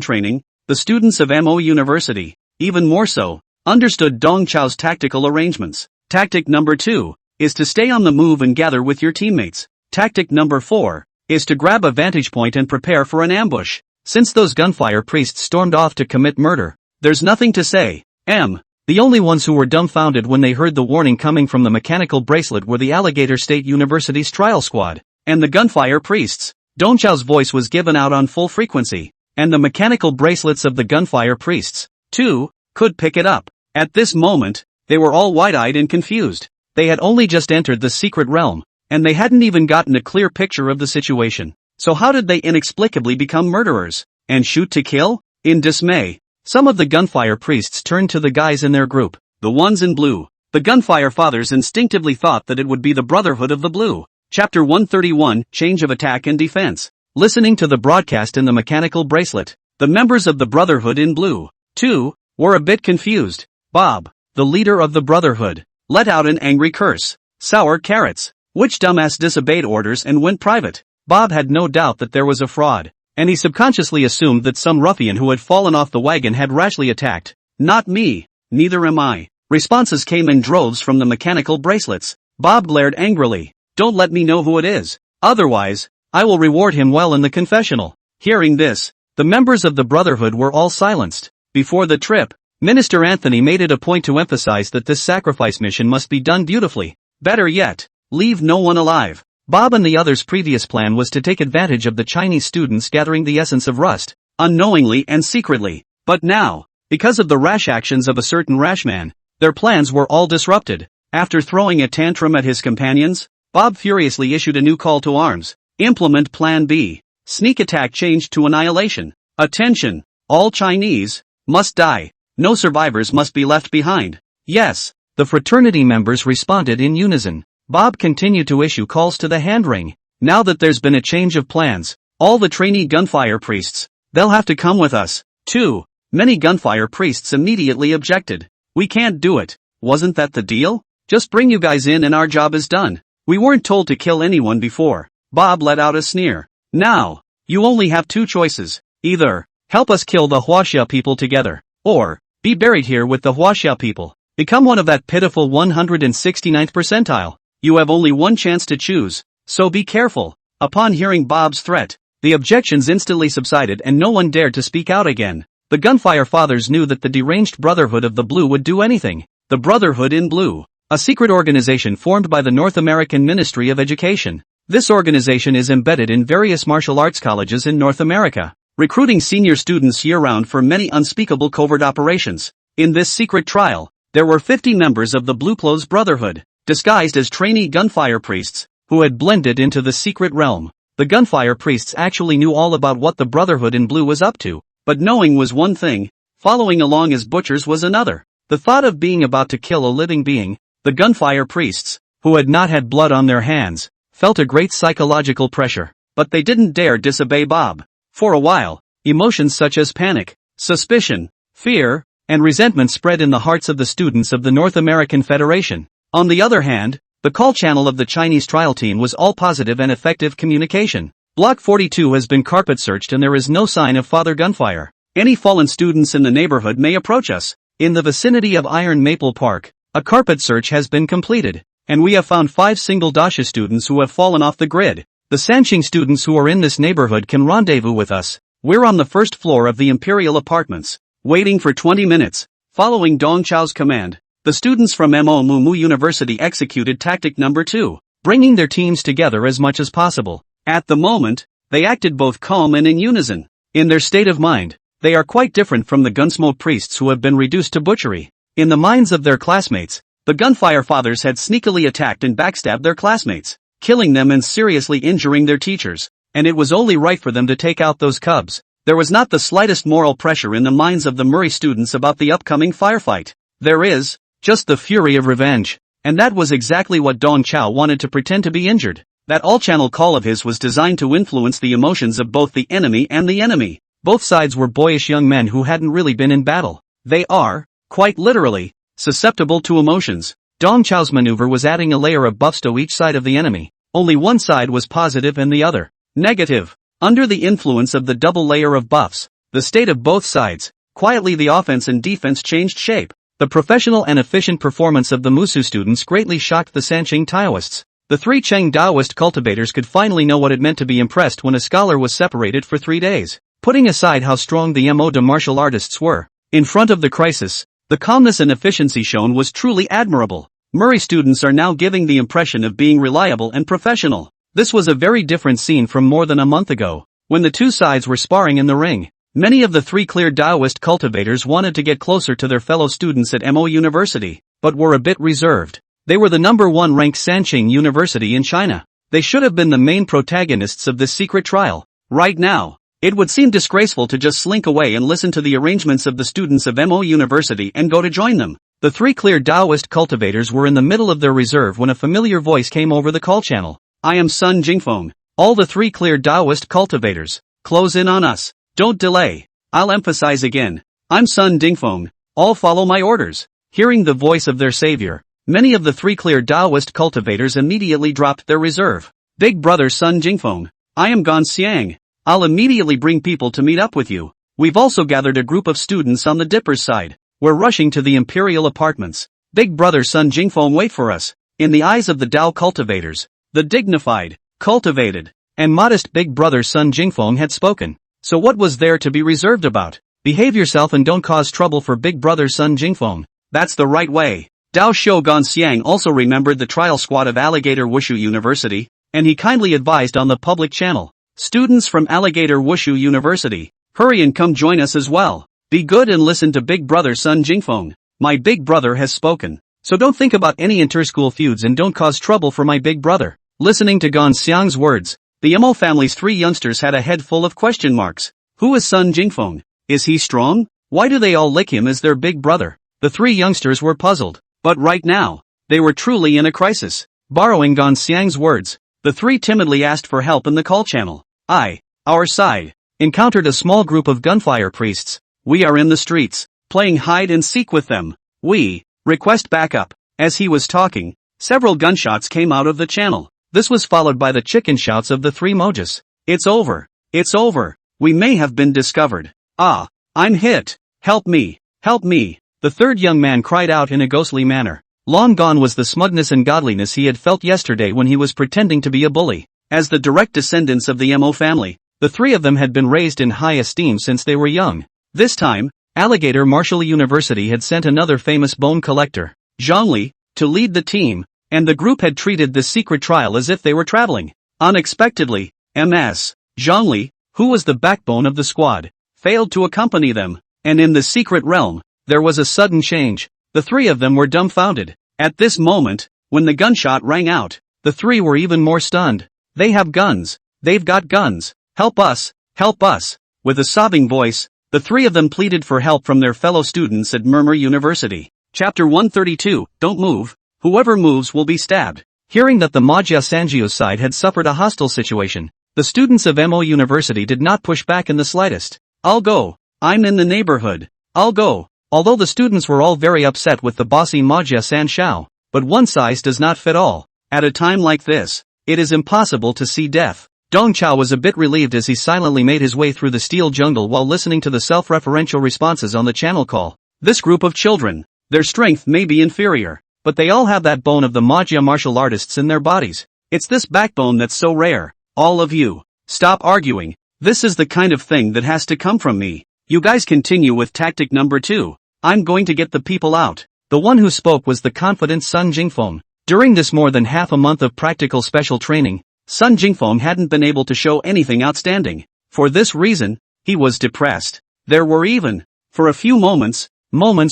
training, the students of Mo University, even more so, understood Dong Chao's tactical arrangements. Tactic number 2 is to stay on the move and gather with your teammates. Tactic number 4 is to grab a vantage point and prepare for an ambush. Since those gunfire priests stormed off to commit murder, there's nothing to say. The only ones who were dumbfounded when they heard the warning coming from the mechanical bracelet were the Alligator State University's trial squad, and the gunfire priests. Dong Chao's voice was given out on full frequency, and the mechanical bracelets of the gunfire priests, too, could pick it up. At this moment, they were all wide-eyed and confused. They had only just entered the secret realm, and they hadn't even gotten a clear picture of the situation. So how did they inexplicably become murderers, and shoot to kill? In dismay, some of the gunfire priests turned to the guys in their group, the ones in blue. The gunfire fathers instinctively thought that it would be the Brotherhood of the Blue. Chapter 131, Change of Attack and Defense. Listening to the broadcast in the mechanical bracelet, the members of the Brotherhood in blue, too, were a bit confused. Bob, the leader of the Brotherhood, let out an angry curse. Sour carrots. Which dumbass disobeyed orders and went private? Bob had no doubt that there was a fraud, and he subconsciously assumed that some ruffian who had fallen off the wagon had rashly attacked. Not me, neither am I. Responses came in droves from the mechanical bracelets. Bob glared angrily. Don't let me know who it is. Otherwise, I will reward him well in the confessional. Hearing this, the members of the Brotherhood were all silenced. Before the trip, Minister Anthony made it a point to emphasize that this sacrifice mission must be done beautifully. Better yet, leave no one alive. Bob and the others' previous plan was to take advantage of the Chinese students gathering the essence of rust, unknowingly and secretly. But now, because of the rash actions of a certain rash man, their plans were all disrupted. After throwing a tantrum at his companions, Bob furiously issued a new call to arms. Implement Plan B. Sneak attack changed to annihilation. Attention! All Chinese must die. No survivors must be left behind. Yes, the fraternity members responded in unison. Bob continued to issue calls to the hand ring. Now that there's been a change of plans, all the trainee gunfire priests, they'll have to come with us, too. Many gunfire priests immediately objected. We can't do it. Wasn't that the deal? Just bring you guys in and our job is done. We weren't told to kill anyone before. Bob let out a sneer. Now, you only have two choices. Either, help us kill the Huaxia people together, or, be buried here with the Huaxia people. Become one of that pitiful 169th percentile. You have only one chance to choose, so be careful. Upon hearing Bob's threat, the objections instantly subsided and no one dared to speak out again. The gunfire fathers knew that the deranged Brotherhood of the Blue would do anything. The Brotherhood in Blue, a secret organization formed by the North American Ministry of Education. This organization is embedded in various martial arts colleges in North America, recruiting senior students year-round for many unspeakable covert operations. In this secret trial, there were 50 members of the Blueclothes Brotherhood, disguised as trainee gunfire priests, who had blended into the secret realm. The gunfire priests actually knew all about what the Brotherhood in Blue was up to, but knowing was one thing, following along as butchers was another. The thought of being about to kill a living being, the gunfire priests, who had not had blood on their hands, felt a great psychological pressure, but they didn't dare disobey Bob. For a while, emotions such as panic, suspicion, fear, and resentment spread in the hearts of the students of the North American Federation. On the other hand, the call channel of the Chinese trial team was all positive and effective communication. Block 42 has been carpet searched and there is no sign of Father Gunfire. Any fallen students in the neighborhood may approach us. In the vicinity of Iron Maple Park, a carpet search has been completed, and we have found 5 single Dasha students who have fallen off the grid. The Sanqing students who are in this neighborhood can rendezvous with us. We're on the first floor of the Imperial Apartments, waiting for 20 minutes. Following Dong Chao's command, the students from Mo Mumu University executed tactic number 2, bringing their teams together as much as possible. At the moment, they acted both calm and in unison. In their state of mind, they are quite different from the Gunsmoke priests who have been reduced to butchery. In the minds of their classmates, the Gunfire fathers had sneakily attacked and backstabbed their classmates, killing them and seriously injuring their teachers, and it was only right for them to take out those cubs. There was not the slightest moral pressure in the minds of the Murray students about the upcoming firefight. There is just the fury of revenge, and that was exactly what Dong Chao wanted to pretend to be injured. That all-channel call of his was designed to influence the emotions of both the enemy and the enemy. Both sides were boyish young men who hadn't really been in battle. They are, quite literally, susceptible to emotions. Dong Chao's maneuver was adding a layer of buffs to each side of the enemy. Only one side was positive and the other negative. Under the influence of the double layer of buffs, the state of both sides, quietly the offense and defense changed shape. The professional and efficient performance of the Musu students greatly shocked the Sanqing Taoists. The 3 Cheng Taoist cultivators could finally know what it meant to be impressed when a scholar was separated for 3 days. Putting aside how strong the Mo de martial artists were, in front of the crisis, The calmness and efficiency shown was truly admirable. Murray students are now giving the impression of being reliable and professional. This was a very different scene from more than a month ago, when the two sides were sparring in the ring. Many of the three clear Taoist cultivators wanted to get closer to their fellow students at Mo University, but were a bit reserved. They were the number 1 ranked Sanqing University in China. They should have been the main protagonists of this secret trial. Right now, it would seem disgraceful to just slink away and listen to the arrangements of the students of Mo University and go to join them. The three clear Taoist cultivators were in the middle of their reserve when a familiar voice came over the call channel. I am Sun Jingfeng. All the three clear Taoist cultivators, close in on us. Don't delay. I'll emphasize again. I'm Sun Dingfeng. All follow my orders. Hearing the voice of their savior, many of the three clear Taoist cultivators immediately dropped their reserve. Big brother Sun Jingfeng. I am Gan Xiang. I'll immediately bring people to meet up with you. We've also gathered a group of students on the Dipper's side. We're rushing to the Imperial Apartments. Big brother Sun Jingfeng, wait for us. In the eyes of the Tao cultivators, the dignified, cultivated, and modest big brother Sun Jingfeng had spoken. So what was there to be reserved about? Behave yourself and don't cause trouble for big brother Sun Jingfeng. That's the right way. Dao Shou Ganxiang also remembered the trial squad of Alligator Wushu University, and he kindly advised on the public channel. Students from Alligator Wushu University, hurry and come join us as well. Be good and listen to big brother Sun Jingfeng. My big brother has spoken. So don't think about any inter-school feuds and don't cause trouble for my big brother. Listening to Ganxiang's words, the Mo family's three youngsters had a head full of question marks. Who is Sun Jingfeng? Is he strong? Why do they all lick him as their big brother? The three youngsters were puzzled. But right now, they were truly in a crisis. Borrowing Ganxiang's words, the three timidly asked for help in the call channel. Our side, encountered a small group of gunfire priests. We are in the streets, playing hide and seek with them. We request backup. As he was talking, several gunshots came out of the channel. This was followed by the chicken shouts of the three Mojas. It's over. It's over. We may have been discovered. I'm hit. Help me. Help me. The third young man cried out in a ghostly manner. Long gone was the smugness and godliness he had felt yesterday when he was pretending to be a bully. As the direct descendants of the Mo family, the three of them had been raised in high esteem since they were young. This time, Alligator Martial University had sent another famous bone collector, Zhongli, to lead the team, and the group had treated this secret trial as if they were traveling. Unexpectedly, Ms. Zhongli, who was the backbone of the squad, failed to accompany them, and in the secret realm, there was a sudden change. The three of them were dumbfounded. At this moment, when the gunshot rang out, the three were even more stunned. They have guns. They've got guns. Help us. Help us. With a sobbing voice, the three of them pleaded for help from their fellow students at Murmur University. Chapter 132, Don't move. Whoever moves will be stabbed. Hearing that the Majia Sanjiu side had suffered a hostile situation, the students of Mo University did not push back in the slightest. I'll go. I'm in the neighborhood. I'll go. Although the students were all very upset with the bossy Majia San Shao, but one size does not fit all. At a time like this, it is impossible to see death. Dong Chao was a bit relieved as he silently made his way through the steel jungle while listening to the self-referential responses on the channel call. This group of children, their strength may be inferior, but they all have that bone of the Majia martial artists in their bodies. It's this backbone that's so rare. All of you, stop arguing. This is the kind of thing that has to come from me. You guys continue with tactic number 2. I'm going to get the people out. The one who spoke was the confident Sun Jingfeng. During this more than half a month of practical special training, Sun Jingfeng hadn't been able to show anything outstanding. For this reason, he was depressed. There were even, for a few moments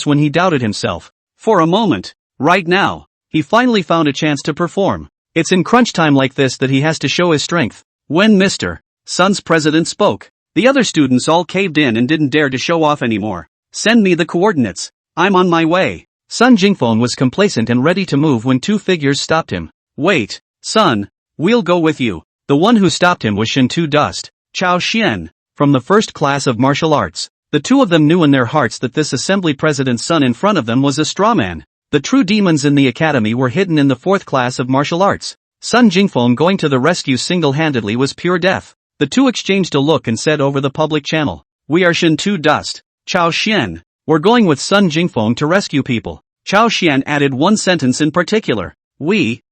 when he doubted himself. For a moment, right now, he finally found a chance to perform. It's in crunch time like this that he has to show his strength. When Mr. Sun's president spoke, the other students all caved in and didn't dare to show off anymore. Send me the coordinates. I'm on my way. Sun Jingfeng was complacent and ready to move when two figures stopped him. Wait, Sun, we'll go with you. The one who stopped him was Shintu Dust, Chao Xian, from the first class of martial arts. The two of them knew in their hearts that this assembly president's son in front of them was a straw man. The true demons in the academy were hidden in the fourth class of martial arts. Sun Jingfeng going to the rescue single-handedly was pure death. The two exchanged a look and said over the public channel, We are Shintu Dust, Chao Xian. We're going with Sun Jingfeng to rescue people. Chao Xian added one sentence in particular. We,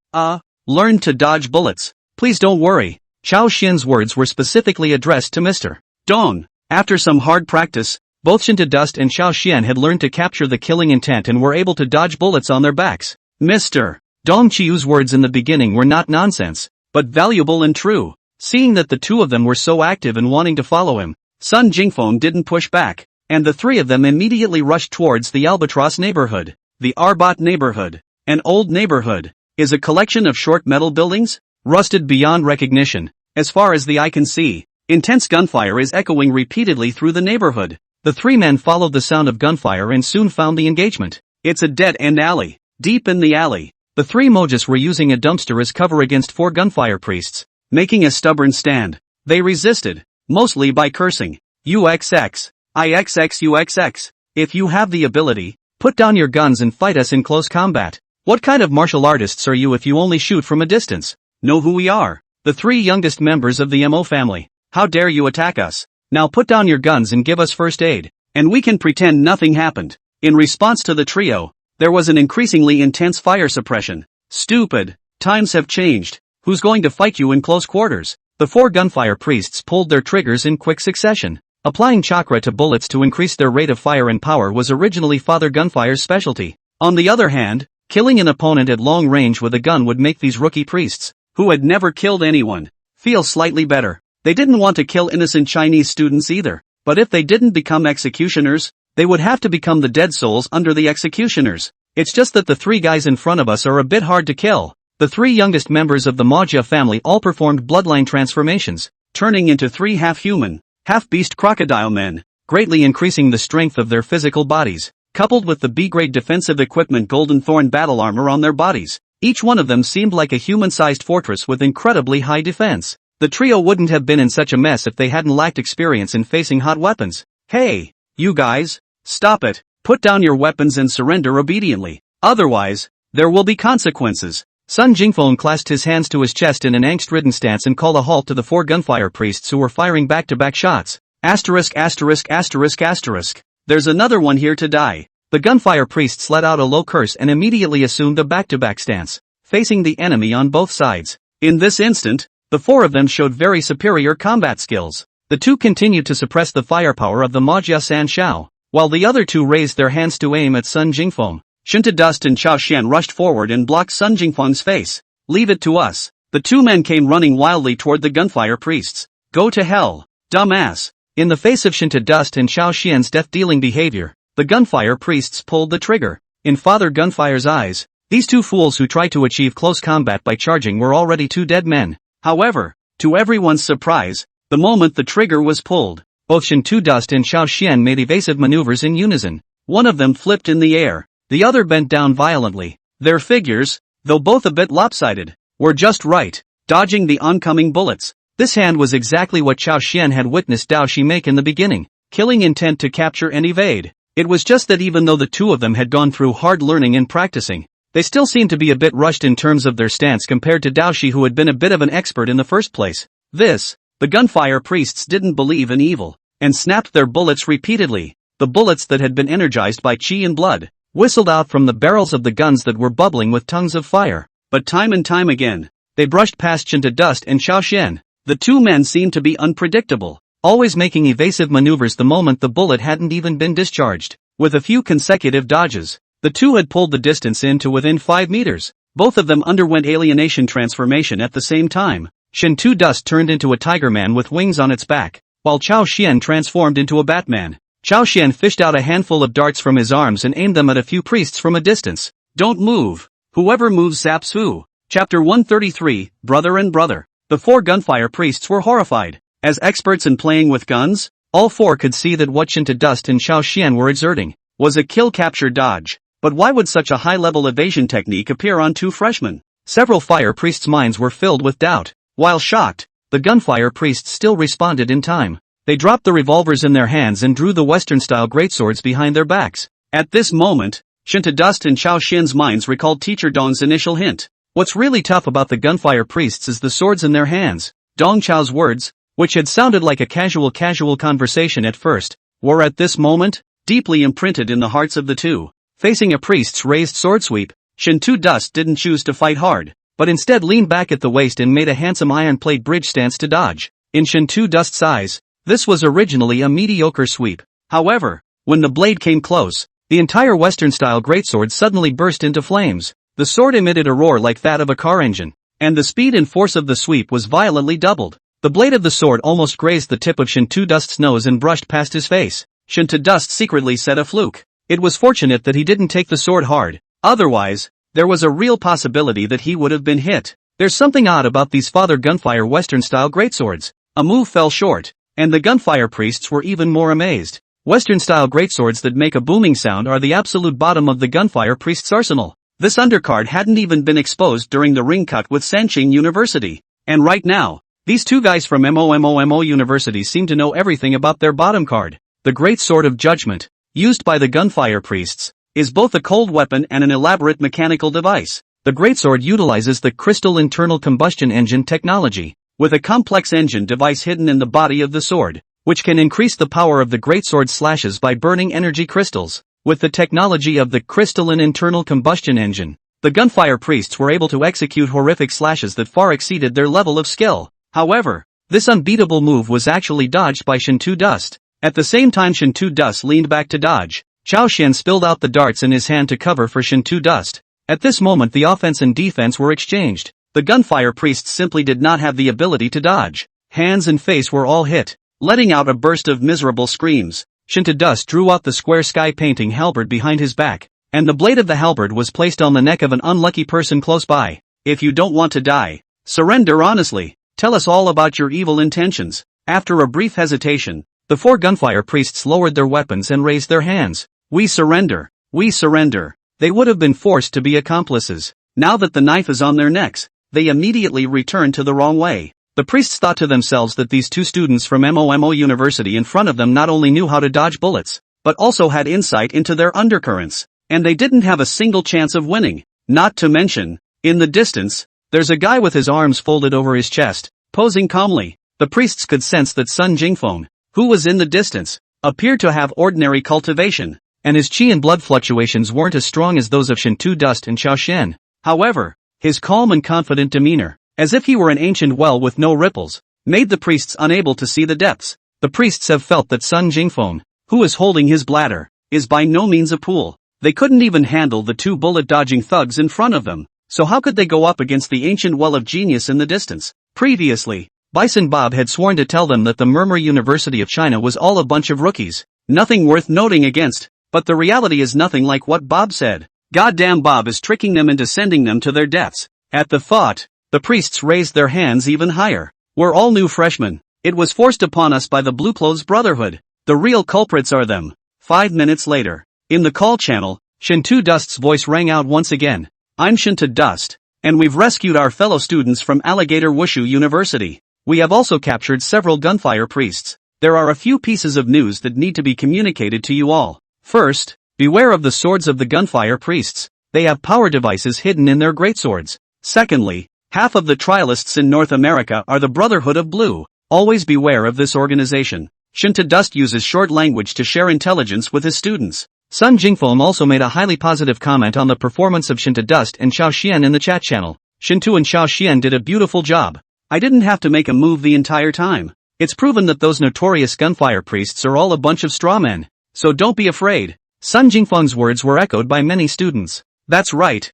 learned to dodge bullets. Please don't worry. Chao Xian's words were specifically addressed to Mr. Dong. After some hard practice, Both Shintadust and Xiao Xian had learned to capture the killing intent and were able to dodge bullets on their backs. Mr. Dong Qiu's words in the beginning were not nonsense, but valuable and true. Seeing that the two of them were so active and wanting to follow him, Sun Jingfeng didn't push back, and the three of them immediately rushed towards the Albatross neighborhood. The Arbot neighborhood, an old neighborhood, is a collection of short metal buildings, rusted beyond recognition. As far as the eye can see, intense gunfire is echoing repeatedly through the neighborhood. The three men followed the sound of gunfire and soon found the engagement. It's a dead-end alley. Deep in the alley, the three Mojas were using a dumpster as cover against four gunfire priests, making a stubborn stand. They resisted, mostly by cursing. UXX, IXX UXX. If you have the ability, put down your guns and fight us in close combat. What kind of martial artists are you if you only shoot from a distance? Know who we are? The three youngest members of the Mo family. How dare you attack us? Now put down your guns and give us first aid, and we can pretend nothing happened. In response to the trio, there was an increasingly intense fire suppression. Stupid. Times have changed. Who's going to fight you in close quarters? The four gunfire priests pulled their triggers in quick succession. Applying chakra to bullets to increase their rate of fire and power was originally Father Gunfire's specialty. On the other hand, killing an opponent at long range with a gun would make these rookie priests, who had never killed anyone, feel slightly better. They didn't want to kill innocent Chinese students either, but if they didn't become executioners, they would have to become the dead souls under the executioners. It's just that the three guys in front of us are a bit hard to kill. The three youngest members of the Magia family all performed bloodline transformations, turning into three half-human, half-beast crocodile men, greatly increasing the strength of their physical bodies, coupled with the B-grade defensive equipment Golden Thorn battle armor on their bodies. Each one of them seemed like a human-sized fortress with incredibly high defense. The trio wouldn't have been in such a mess if they hadn't lacked experience in facing hot weapons. Hey, you guys, stop it, put down your weapons and surrender obediently. Otherwise, there will be consequences. Sun Jingfeng clasped his hands to his chest in an angst-ridden stance and called a halt to the four gunfire priests who were firing back-to-back shots. Asterisk asterisk asterisk asterisk. There's another one here to die. The gunfire priests let out a low curse and immediately assumed a back-to-back stance, facing the enemy on both sides. In this instant, the four of them showed very superior combat skills. The two continued to suppress the firepower of the Magia San Shao, while the other two raised their hands to aim at Sun Jingfeng. Shintadust and Xiao Xian rushed forward and blocked Sun Jingfeng's face. Leave it to us. The two men came running wildly toward the gunfire priests. Go to hell, dumbass. In the face of Shintadust and Xiao Xian's death-dealing behavior, the gunfire priests pulled the trigger. In Father Gunfire's eyes, these two fools who tried to achieve close combat by charging were already two dead men. However, to everyone's surprise, the moment the trigger was pulled, both Shintadust and Xiao Xian made evasive maneuvers in unison. One of them flipped in the air, the other bent down violently. Their figures, though both a bit lopsided, were just right, dodging the oncoming bullets. This hand was exactly what Xiao Xian had witnessed Dao Shi make in the beginning, killing intent to capture and evade. It was just that even though the two of them had gone through hard learning and practicing, they still seemed to be a bit rushed in terms of their stance compared to Dao Shi, who had been a bit of an expert in the first place. The gunfire priests didn't believe in evil, and snapped their bullets repeatedly. The bullets that had been energized by qi and blood whistled out from the barrels of the guns that were bubbling with tongues of fire. But time and time again, they brushed past Shintadust and Xiao Xian. The two men seemed to be unpredictable, always making evasive maneuvers the moment the bullet hadn't even been discharged. With a few consecutive dodges, the two had pulled the distance in to within 5 meters. Both of them underwent alienation transformation at the same time. Shintadust turned into a tiger man with wings on its back, while Xiao Xian transformed into a Batman. Xiao Xian fished out a handful of darts from his arms and aimed them at a few priests from a distance. Don't move. Whoever moves zaps who. Chapter 133, Brother and Brother. The four gunfire priests were horrified. As experts in playing with guns, all four could see that what Shintadust and Xiao Xian were exerting was a kill-capture dodge. But why would such a high-level evasion technique appear on two freshmen? Several fire priests' minds were filled with doubt. While shocked, the gunfire priests still responded in time. They dropped the revolvers in their hands and drew the Western-style greatswords behind their backs. At this moment, Shintadust and Xiao Xian's minds recalled Teacher Dong's initial hint. What's really tough about the gunfire priests is the swords in their hands. Dong Chao's words, which had sounded like a casual conversation at first, were at this moment deeply imprinted in the hearts of the two. Facing a priest's raised sword sweep, Shintadust didn't choose to fight hard, but instead leaned back at the waist and made a handsome iron plate bridge stance to dodge. In Shintadust's eyes, this was originally a mediocre sweep. However, when the blade came close, the entire Western-style greatsword suddenly burst into flames. The sword emitted a roar like that of a car engine, and the speed and force of the sweep was violently doubled. The blade of the sword almost grazed the tip of Shinto Dust's nose and brushed past his face. Shinto Dust secretly said a fluke. It was fortunate that he didn't take the sword hard. Otherwise, there was a real possibility that he would have been hit. There's something odd about these Father Gunfire Western-style greatswords. A move fell short, and the gunfire priests were even more amazed. Western-style greatswords that make a booming sound are the absolute bottom of the gunfire priest's arsenal. This undercard hadn't even been exposed during the ring cut with Sanqing University. And right now, these two guys from MOMOMO University seem to know everything about their bottom card. The Great Sword of Judgment, used by the gunfire priests, is both a cold weapon and an elaborate mechanical device. The greatsword utilizes the crystal internal combustion engine technology, with a complex engine device hidden in the body of the sword, which can increase the power of the greatsword slashes by burning energy crystals. With the technology of the crystalline internal combustion engine, the gunfire priests were able to execute horrific slashes that far exceeded their level of skill. However, this unbeatable move was actually dodged by Shinto Dust. At the same time Shinto Dust leaned back to dodge, Chao Xian spilled out the darts in his hand to cover for Shinto Dust. At this moment the offense and defense were exchanged. The gunfire priests simply did not have the ability to dodge. Hands and face were all hit, letting out a burst of miserable screams. Shinto Dust drew out the square sky painting halberd behind his back, and the blade of the halberd was placed on the neck of an unlucky person close by. If you don't want to die, surrender honestly. Tell us all about your evil intentions. After a brief hesitation, the four gunfire priests lowered their weapons and raised their hands. We surrender. We surrender. They would have been forced to be accomplices. Now that the knife is on their necks, they immediately returned to the wrong way. The priests thought to themselves that these two students from MOMO University in front of them not only knew how to dodge bullets, but also had insight into their undercurrents, and they didn't have a single chance of winning. Not to mention, in the distance, there's a guy with his arms folded over his chest, posing calmly. The priests could sense that Sun Jingfeng, who was in the distance, appeared to have ordinary cultivation, and his chi and blood fluctuations weren't as strong as those of Shinto Dust and Chao Xian. However, his calm and confident demeanor, as if he were an ancient well with no ripples, made the priests unable to see the depths. The priests have felt that Sun Jingfeng, who is holding his bladder, is by no means a pool. They couldn't even handle the two bullet-dodging thugs in front of them, so how could they go up against the ancient well of genius in the distance? Previously, Bison Bob had sworn to tell them that the Murmur University of China was all a bunch of rookies, nothing worth noting against, but the reality is nothing like what Bob said. Goddamn, Bob is tricking them into sending them to their deaths. At the thought, the priests raised their hands even higher. We're all new freshmen. It was forced upon us by the Blue Clothes Brotherhood. The real culprits are them. 5 minutes later, in the call channel, Shinto Dust's voice rang out once again. I'm Shinto Dust, and we've rescued our fellow students from Alligator Wushu University. We have also captured several gunfire priests. There are a few pieces of news that need to be communicated to you all. First, beware of the swords of the gunfire priests. They have power devices hidden in their greatswords. Secondly, half of the trialists in North America are the Brotherhood of Blue. Always beware of this organization. Shinto Dust uses short language to share intelligence with his students. Sun Jingfeng also made a highly positive comment on the performance of Shinto Dust and Chao Xian in the chat channel. Shinto and Chao Xian did a beautiful job. I didn't have to make a move the entire time. It's proven that those notorious gunfire priests are all a bunch of straw men. So don't be afraid. Sun Jingfeng's words were echoed by many students. That's right.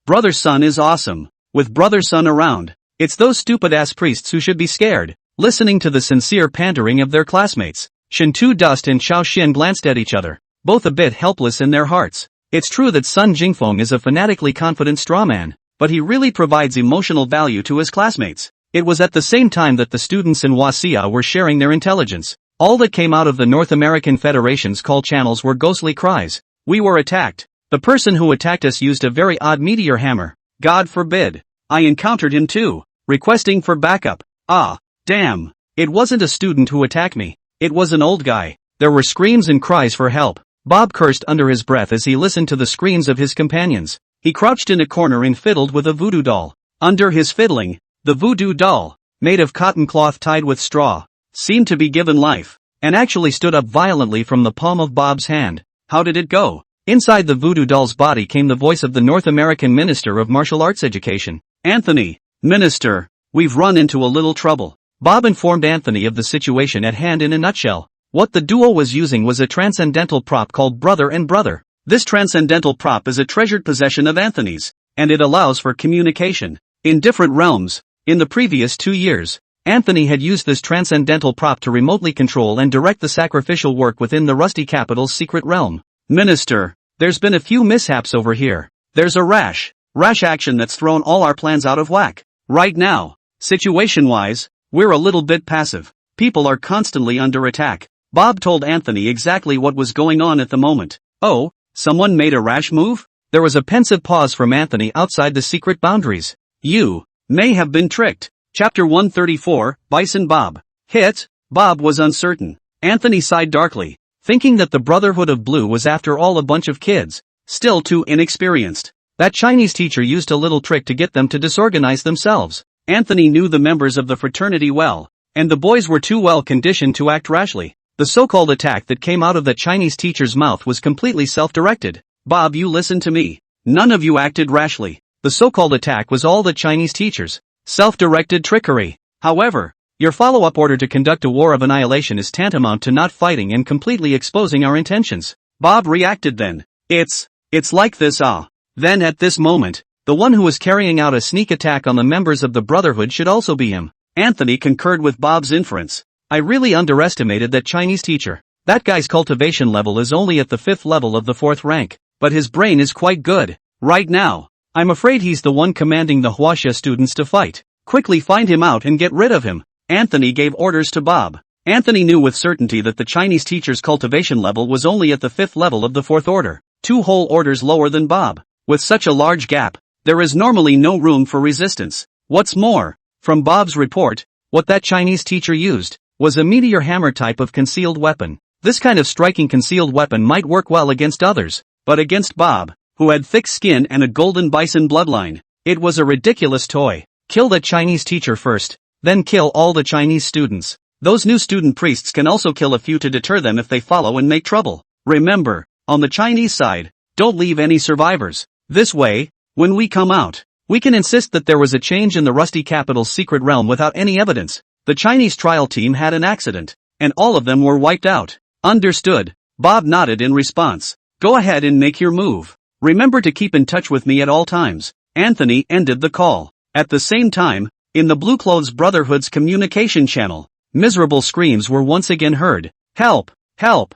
Brother Sun is awesome. With Brother Sun around, it's those stupid-ass priests who should be scared. Listening to the sincere pandering of their classmates, Shinto Dust and Chao Xian glanced at each other, both a bit helpless in their hearts. It's true that Sun Jingfeng is a fanatically confident strawman, but he really provides emotional value to his classmates. It was at the same time that the students in Wasia were sharing their intelligence. All that came out of the North American Federation's call channels were ghostly cries. We were attacked. The person who attacked us used a very odd meteor hammer. God forbid. I encountered him too, requesting for backup. Ah, damn. It wasn't a student who attacked me. It was an old guy. There were screams and cries for help. Bob cursed under his breath as he listened to the screams of his companions. He crouched in a corner and fiddled with a voodoo doll. Under his fiddling, the voodoo doll, made of cotton cloth tied with straw, seemed to be given life, and actually stood up violently from the palm of Bob's hand. How did it go? Inside the voodoo doll's body came the voice of the North American Minister of Martial Arts Education. Anthony, Minister, we've run into a little trouble. Bob informed Anthony of the situation at hand in a nutshell. What the duo was using was a transcendental prop called Brother and Brother. This transcendental prop is a treasured possession of Anthony's, and it allows for communication in different realms. In the previous 2 years, Anthony had used this transcendental prop to remotely control and direct the sacrificial work within the Rusty Capital's secret realm. Minister, there's been a few mishaps over here. There's a rash action that's thrown all our plans out of whack. Right now, situation-wise, we're a little bit passive. People are constantly under attack. Bob told Anthony exactly what was going on at the moment. Oh, someone made a rash move? There was a pensive pause from Anthony outside the secret boundaries. You may have been tricked. Chapter 134, Bison Bob. Hit? Bob was uncertain. Anthony sighed darkly, thinking that the Brotherhood of Blue was after all a bunch of kids, still too inexperienced. That Chinese teacher used a little trick to get them to disorganize themselves. Anthony knew the members of the fraternity well, and the boys were too well conditioned to act rashly. The so-called attack that came out of that Chinese teacher's mouth was completely self-directed. Bob, you listen to me. None of you acted rashly. The so-called attack was all the Chinese teachers. Self-directed trickery. However, your follow-up order to conduct a war of annihilation is tantamount to not fighting and completely exposing our intentions. Bob reacted then. It's like this Then at this moment, the one who was carrying out a sneak attack on the members of the Brotherhood should also be him. Anthony concurred with Bob's inference. I really underestimated that Chinese teacher. That guy's cultivation level is only at the 5th level of the 4th rank, but his brain is quite good. Right now, I'm afraid he's the one commanding the Huaxia students to fight. Quickly find him out and get rid of him. Anthony gave orders to Bob. Anthony knew with certainty that the Chinese teacher's cultivation level was only at the 5th level of the 4th order, 2 whole orders lower than Bob. With such a large gap, there is normally no room for resistance. What's more, from Bob's report, what that Chinese teacher used was a meteor hammer type of concealed weapon. This kind of striking concealed weapon might work well against others, but against Bob, who had thick skin and a golden bison bloodline, it was a ridiculous toy. Kill that Chinese teacher first, then kill all the Chinese students. Those new student priests can also kill a few to deter them if they follow and make trouble. Remember, on the Chinese side, don't leave any survivors. This way, when we come out, we can insist that there was a change in the Rusty Capital's secret realm without any evidence. The Chinese trial team had an accident, and all of them were wiped out. Understood. Bob nodded in response. Go ahead and make your move. Remember to keep in touch with me at all times. Anthony ended the call. At the same time, in the Blue Clothes Brotherhood's communication channel, miserable screams were once again heard. Help! Help!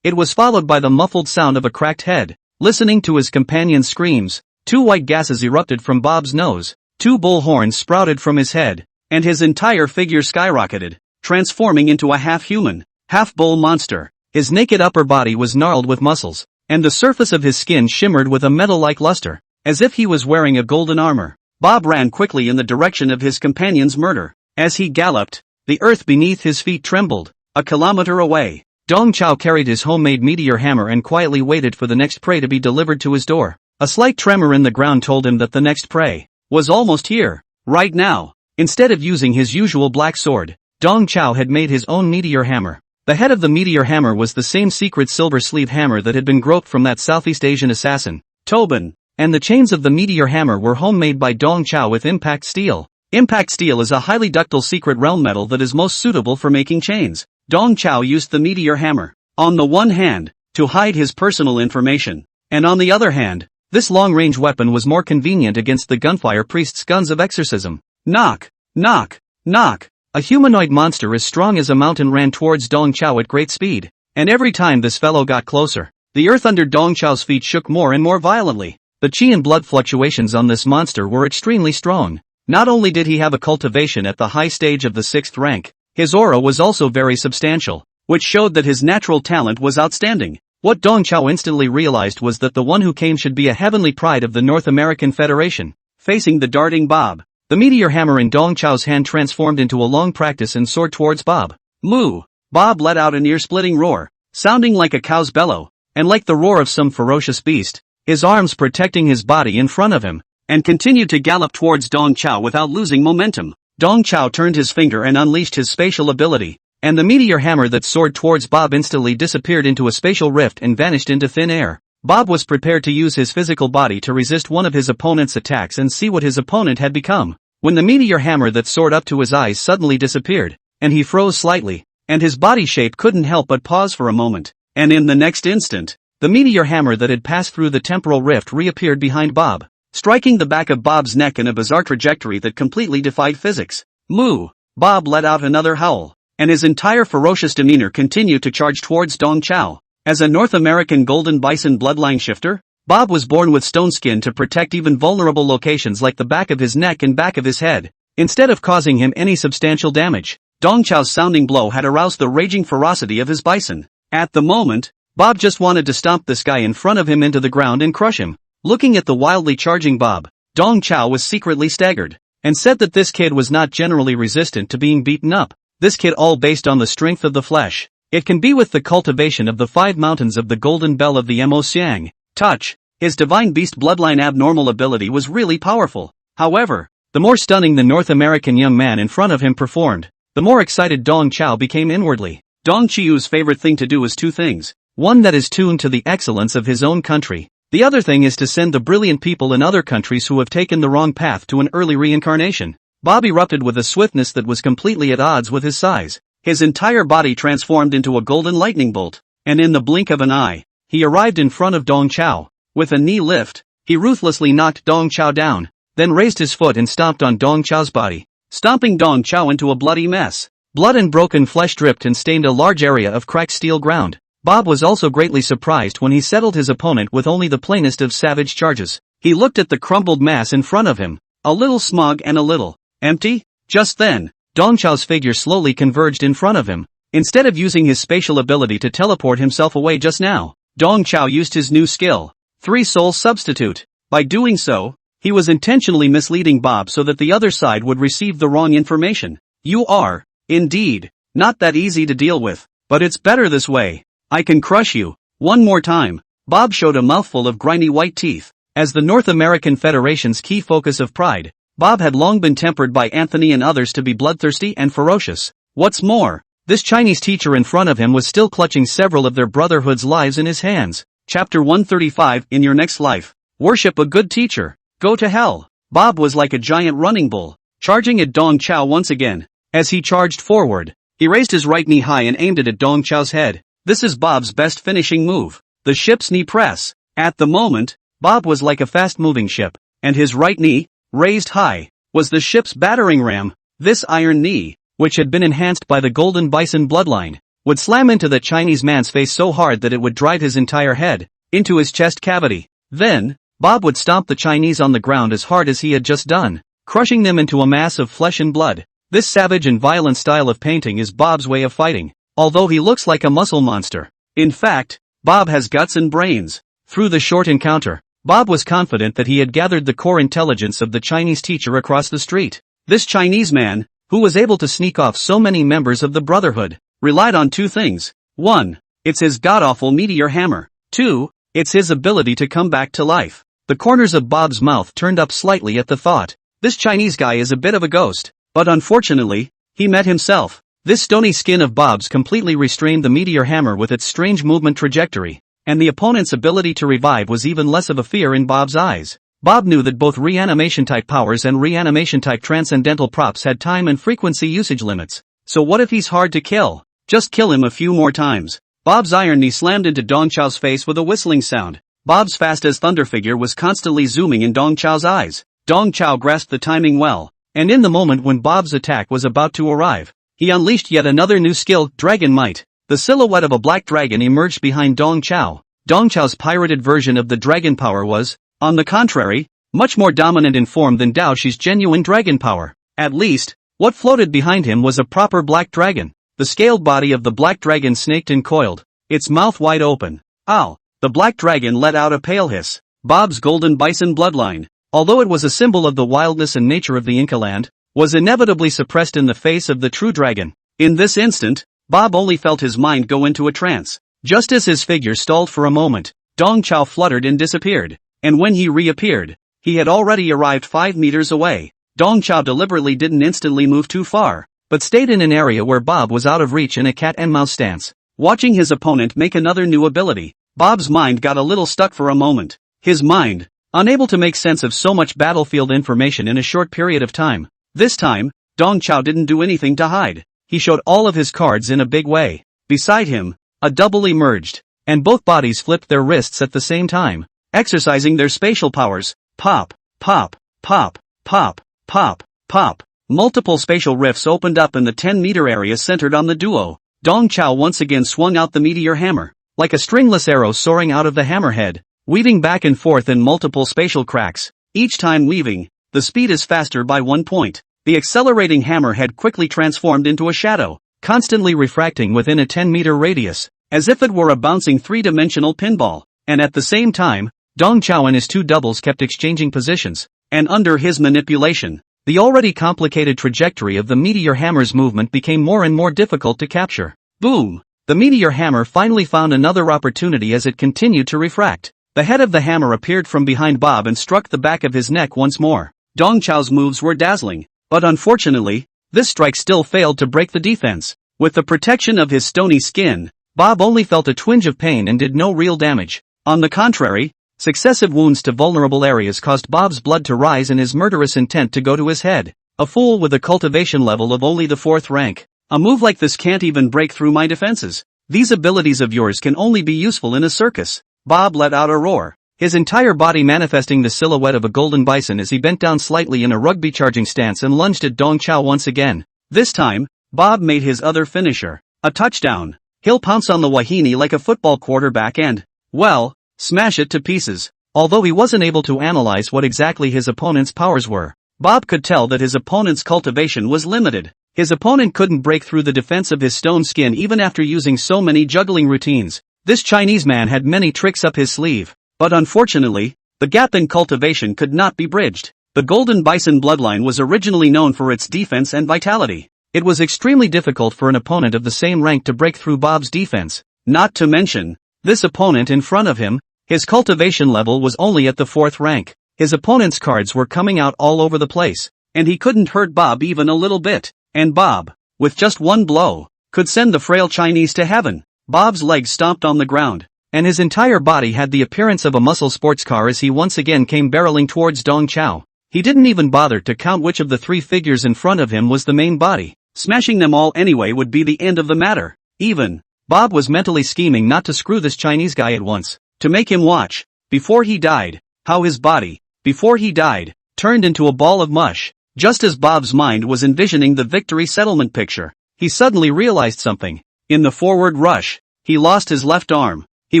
It was followed by the muffled sound of a cracked head. Listening to his companion's screams, 2 white gases erupted from Bob's nose, 2 bull horns sprouted from his head, and his entire figure skyrocketed, transforming into a half-human, half-bull monster. His naked upper body was gnarled with muscles, and the surface of his skin shimmered with a metal-like luster, as if he was wearing a golden armor. Bob ran quickly in the direction of his companion's murder. As he galloped, the earth beneath his feet trembled. A kilometer away, Dong Chao carried his homemade meteor hammer and quietly waited for the next prey to be delivered to his door. A slight tremor in the ground told him that the next prey was almost here, right now. Instead of using his usual black sword, Dong Chao had made his own meteor hammer. The head of the meteor hammer was the same secret silver sleeve hammer that had been groped from that Southeast Asian assassin, Tobin, and the chains of the meteor hammer were homemade by Dong Chao with impact steel. Impact steel is a highly ductile secret realm metal that is most suitable for making chains. Dong Chao used the meteor hammer, on the one hand, to hide his personal information, and on the other hand, this long-range weapon was more convenient against the gunfire priest's guns of exorcism. Knock, knock, knock. A humanoid monster as strong as a mountain ran towards Dong Chao at great speed, and every time this fellow got closer, the earth under Dong Chao's feet shook more and more violently. The chi and blood fluctuations on this monster were extremely strong. Not only did he have a cultivation at the high stage of the 6th rank, his aura was also very substantial, which showed that his natural talent was outstanding. What Dong Chao instantly realized was that the one who came should be a heavenly pride of the North American Federation. Facing the darting Bob, the meteor hammer in Dong Chao's hand transformed into a long practice and soared towards Bob. Moo! Bob let out an ear-splitting roar, sounding like a cow's bellow, and like the roar of some ferocious beast, his arms protecting his body in front of him, and continued to gallop towards Dong Chao without losing momentum. Dong Chao turned his finger and unleashed his spatial ability, and the meteor hammer that soared towards Bob instantly disappeared into a spatial rift and vanished into thin air. Bob was prepared to use his physical body to resist one of his opponent's attacks and see what his opponent had become, when the meteor hammer that soared up to his eyes suddenly disappeared, and he froze slightly. and his body shape couldn't help but pause for a moment. And in the next instant, the meteor hammer that had passed through the temporal rift reappeared behind Bob, striking the back of Bob's neck in a bizarre trajectory that completely defied physics. Moo! Bob let out another howl, and his entire ferocious demeanor continued to charge towards Dong Chao. As a North American golden bison bloodline shifter, Bob was born with stone skin to protect even vulnerable locations like the back of his neck and back of his head. Instead of causing him any substantial damage, Dong Chao's sounding blow had aroused the raging ferocity of his bison. At the moment, Bob just wanted to stomp this guy in front of him into the ground and crush him. Looking at the wildly charging Bob, Dong Chao was secretly staggered, and said that this kid was not generally resistant to being beaten up. This kid all based on the strength of the flesh. It can be with the cultivation of the 5 mountains of the golden bell of the Mo Xiang. Touch. His divine beast bloodline abnormal ability was really powerful. However, the more stunning the North American young man in front of him performed, the more excited Dong Chao became inwardly. Dong Chiu's favorite thing to do is 2 things. One that is tuned to the excellence of his own country. The other thing is to send the brilliant people in other countries who have taken the wrong path to an early reincarnation. Bob erupted with a swiftness that was completely at odds with his size. His entire body transformed into a golden lightning bolt, and in the blink of an eye, he arrived in front of Dong Chao. With a knee lift, he ruthlessly knocked Dong Chao down, then raised his foot and stomped on Dong Chao's body, stomping Dong Chao into a bloody mess. Blood and broken flesh dripped and stained a large area of cracked steel ground. Bob was also greatly surprised when he settled his opponent with only the plainest of savage charges. He looked at the crumbled mass in front of him, a little smug and a little empty. Just then, Dong Chao's figure slowly converged in front of him. Instead of using his spatial ability to teleport himself away just now, Dong Chao used his new skill, 3-soul substitute. By doing so, he was intentionally misleading Bob so that the other side would receive the wrong information. You are, indeed, not that easy to deal with, but it's better this way. I can crush you. One more time. Bob showed a mouthful of grimy white teeth. As the North American Federation's key focus of pride, Bob had long been tempered by Anthony and others to be bloodthirsty and ferocious. What's more, this Chinese teacher in front of him was still clutching several of their brotherhood's lives in his hands. Chapter 135. In your next life, worship a good teacher. Go to hell. Bob was like a giant running bull, charging at Dong Chao once again. As he charged forward, he raised his right knee high and aimed it at Dong Chao's head. This is Bob's best finishing move, the ship's knee press. At the moment, Bob was like a fast-moving ship, and his right knee, raised high, was the ship's battering ram. This iron knee, which had been enhanced by the golden bison bloodline, would slam into the Chinese man's face so hard that it would drive his entire head into his chest cavity. Then, Bob would stomp the Chinese on the ground as hard as he had just done, crushing them into a mass of flesh and blood. This savage and violent style of painting is Bob's way of fighting. Although he looks like a muscle monster, in fact, Bob has guts and brains. Through the short encounter, Bob was confident that he had gathered the core intelligence of the Chinese teacher across the street. This Chinese man, who was able to sneak off so many members of the Brotherhood, relied on 2 things. 1. It's his god-awful meteor hammer. 2. It's his ability to come back to life. The corners of Bob's mouth turned up slightly at the thought. This Chinese guy is a bit of a ghost, but unfortunately, he met himself. This stony skin of Bob's completely restrained the meteor hammer with its strange movement trajectory, and the opponent's ability to revive was even less of a fear in Bob's eyes. Bob knew that both reanimation-type powers and reanimation-type transcendental props had time and frequency usage limits. So what if he's hard to kill? Just kill him a few more times. Bob's iron knee slammed into Dong Chao's face with a whistling sound. Bob's fast-as-thunder figure was constantly zooming in Dong Chao's eyes. Dong Chao grasped the timing well, and in the moment when Bob's attack was about to arrive, he unleashed yet another new skill, Dragon Might. The silhouette of a black dragon emerged behind Dong Chao. Dong Chao's pirated version of the dragon power was, on the contrary, much more dominant in form than Dao Shi's genuine dragon power. At least, what floated behind him was a proper black dragon. The scaled body of the black dragon snaked and coiled, its mouth wide open. Ow! The black dragon let out a pale hiss. Bob's golden bison bloodline, although it was a symbol of the wildness and nature of the Inca land, was inevitably suppressed in the face of the true dragon. In this instant, Bob only felt his mind go into a trance. Just as his figure stalled for a moment, Dong Chao fluttered and disappeared, and when he reappeared, he had already arrived 5 meters away. Dong Chao deliberately didn't instantly move too far, but stayed in an area where Bob was out of reach in a cat-and-mouse stance. Watching his opponent make another new ability, Bob's mind got a little stuck for a moment. His mind, unable to make sense of so much battlefield information in a short period of time. This time, Dong Chao didn't do anything to hide. he showed all of his cards in a big way. Beside him, a double emerged, and both bodies flipped their wrists at the same time, exercising their spatial powers. Pop, pop, pop, pop, pop, pop. Multiple spatial rifts opened up in the 10-meter area centered on the duo. Dong Chao once again swung out the meteor hammer, like a stringless arrow soaring out of the hammerhead, weaving back and forth in multiple spatial cracks. Each time weaving, the speed is faster by 1 point. The accelerating hammerhead quickly transformed into a shadow, constantly refracting within a 10-meter radius, as if it were a bouncing 3-dimensional pinball. And at the same time, Dong Chao and his two doubles kept exchanging positions, and under his manipulation, the already complicated trajectory of the meteor hammer's movement became more and more difficult to capture. Boom! The meteor hammer finally found another opportunity as it continued to refract. The head of the hammer appeared from behind Bob and struck the back of his neck once more. Dong Chao's moves were dazzling, but unfortunately, this strike still failed to break the defense. With the protection of his stony skin, Bob only felt a twinge of pain and did no real damage. On the contrary, successive wounds to vulnerable areas caused Bob's blood to rise and his murderous intent to go to his head. A fool with a cultivation level of only the 4th rank. A move like this can't even break through my defenses. These abilities of yours can only be useful in a circus. Bob let out a roar, his entire body manifesting the silhouette of a golden bison as he bent down slightly in a rugby charging stance and lunged at Dong Chao once again. This time, Bob made his other finisher, a touchdown. He'll pounce on the wahine like a football quarterback and, well, smash it to pieces. Although he wasn't able to analyze what exactly his opponent's powers were, Bob could tell that his opponent's cultivation was limited. His opponent couldn't break through the defense of his stone skin even after using so many juggling routines. This Chinese man had many tricks up his sleeve, but unfortunately, the gap in cultivation could not be bridged. The Golden Bison bloodline was originally known for its defense and vitality. It was extremely difficult for an opponent of the same rank to break through Bob's defense. Not to mention, this opponent in front of him, his cultivation level was only at the 4th rank. His opponent's cards were coming out all over the place, and he couldn't hurt Bob even a little bit. And Bob, with just one blow, could send the frail Chinese to heaven. Bob's legs stomped on the ground, and his entire body had the appearance of a muscle sports car as he once again came barreling towards Dong Chao. He didn't even bother to count which of the 3 figures in front of him was the main body. Smashing them all anyway would be the end of the matter. Even, Bob was mentally scheming not to screw this Chinese guy at once, to make him watch, before he died, how his body, before he died, turned into a ball of mush. Just as Bob's mind was envisioning the victory settlement picture, he suddenly realized something. In the forward rush, he lost his left arm. He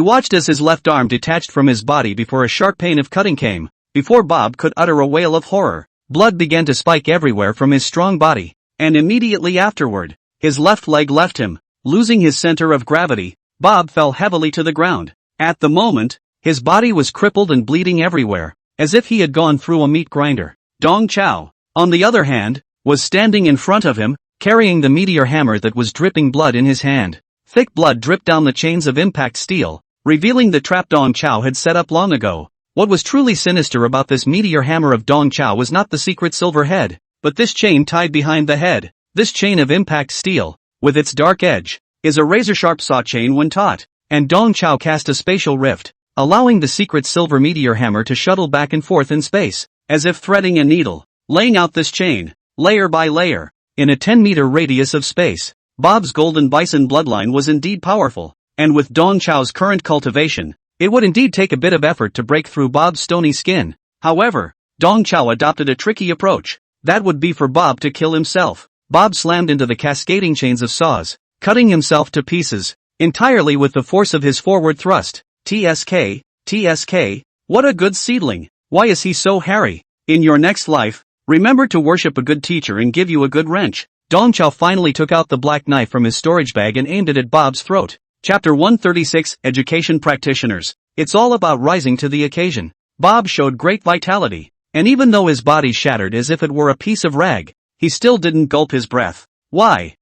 watched as his left arm detached from his body before a sharp pain of cutting came. Before Bob could utter a wail of horror, blood began to spike everywhere from his strong body, and immediately afterward, his left leg left him. Losing his center of gravity, Bob fell heavily to the ground. At the moment, his body was crippled and bleeding everywhere, as if he had gone through a meat grinder. Dong Chao, on the other hand, was standing in front of him, carrying the meteor hammer that was dripping blood in his hand. Thick blood dripped down the chains of impact steel, revealing the trap Dong Chao had set up long ago. What was truly sinister about this meteor hammer of Dong Chao was not the secret silver head, but this chain tied behind the head. This chain of impact steel, with its dark edge, is a razor-sharp saw chain when taut, and Dong Chao cast a spatial rift, allowing the secret silver meteor hammer to shuttle back and forth in space, as if threading a needle, laying out this chain, layer by layer, in a 10-meter radius of space. Bob's Golden Bison bloodline was indeed powerful, and with Dong Chao's current cultivation, it would indeed take a bit of effort to break through Bob's stony skin. However, Dong Chao adopted a tricky approach. That would be for Bob to kill himself. Bob slammed into the cascading chains of saws, cutting himself to pieces, entirely with the force of his forward thrust. TSK, TSK, what a good seedling. Why is he so hairy? In your next life, remember to worship a good teacher and give you a good wrench. Dong Chao finally took out the black knife from his storage bag and aimed it at Bob's throat. Chapter 136, Education Practitioners. It's all about rising to the occasion. Bob showed great vitality, and even though his body shattered as if it were a piece of rag, he still didn't gulp his breath. Why?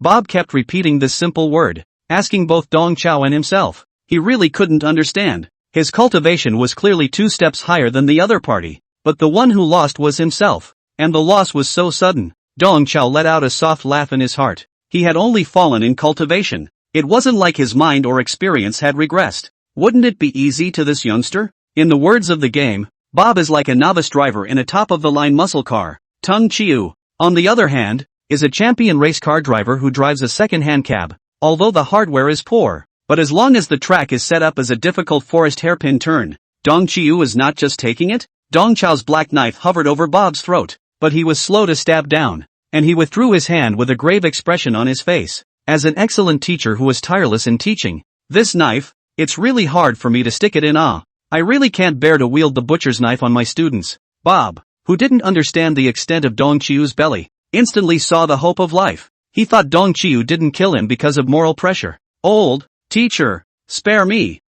Bob kept repeating this simple word, asking both Dong Chao and himself. He really couldn't understand. His cultivation was clearly 2 steps higher than the other party, but the one who lost was himself, and the loss was so sudden. Dong Chao let out a soft laugh in his heart. He had only fallen in cultivation. It wasn't like his mind or experience had regressed. Wouldn't it be easy to this youngster? In the words of the game, Bob is like a novice driver in a top-of-the-line muscle car. Tung Chiu. On the other hand, is a champion race car driver who drives a second-hand cab, although the hardware is poor. But as long as the track is set up as a difficult forest hairpin turn, Dong Qiu is not just taking it. Dong Chao's black knife hovered over Bob's throat, but he was slow to stab down, and he withdrew his hand with a grave expression on his face. As an excellent teacher who was tireless in teaching this knife, it's really hard for me to stick it in. I really can't bear to wield the butcher's knife on my students. Bob, who didn't understand the extent of Dong Qiu's belly, instantly saw the hope of life. He thought Dong Qiu didn't kill him because of moral pressure. Old teacher, spare me,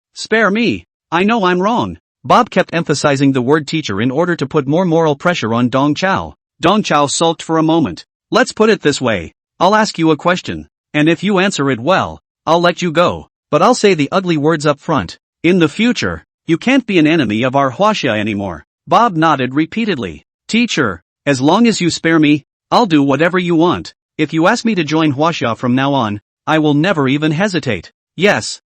I know I'm wrong. Bob kept emphasizing the word teacher in order to put more moral pressure on Dong Chao. Dong Chao sulked for a moment. Let's put it this way. I'll ask you a question, and if you answer it well, I'll let you go. But I'll say the ugly words up front. In the future, you can't be an enemy of our Huaxia anymore. Bob nodded repeatedly. Teacher, as long as you spare me, I'll do whatever you want. If you ask me to join Huaxia from now on, I will never even hesitate. Yes.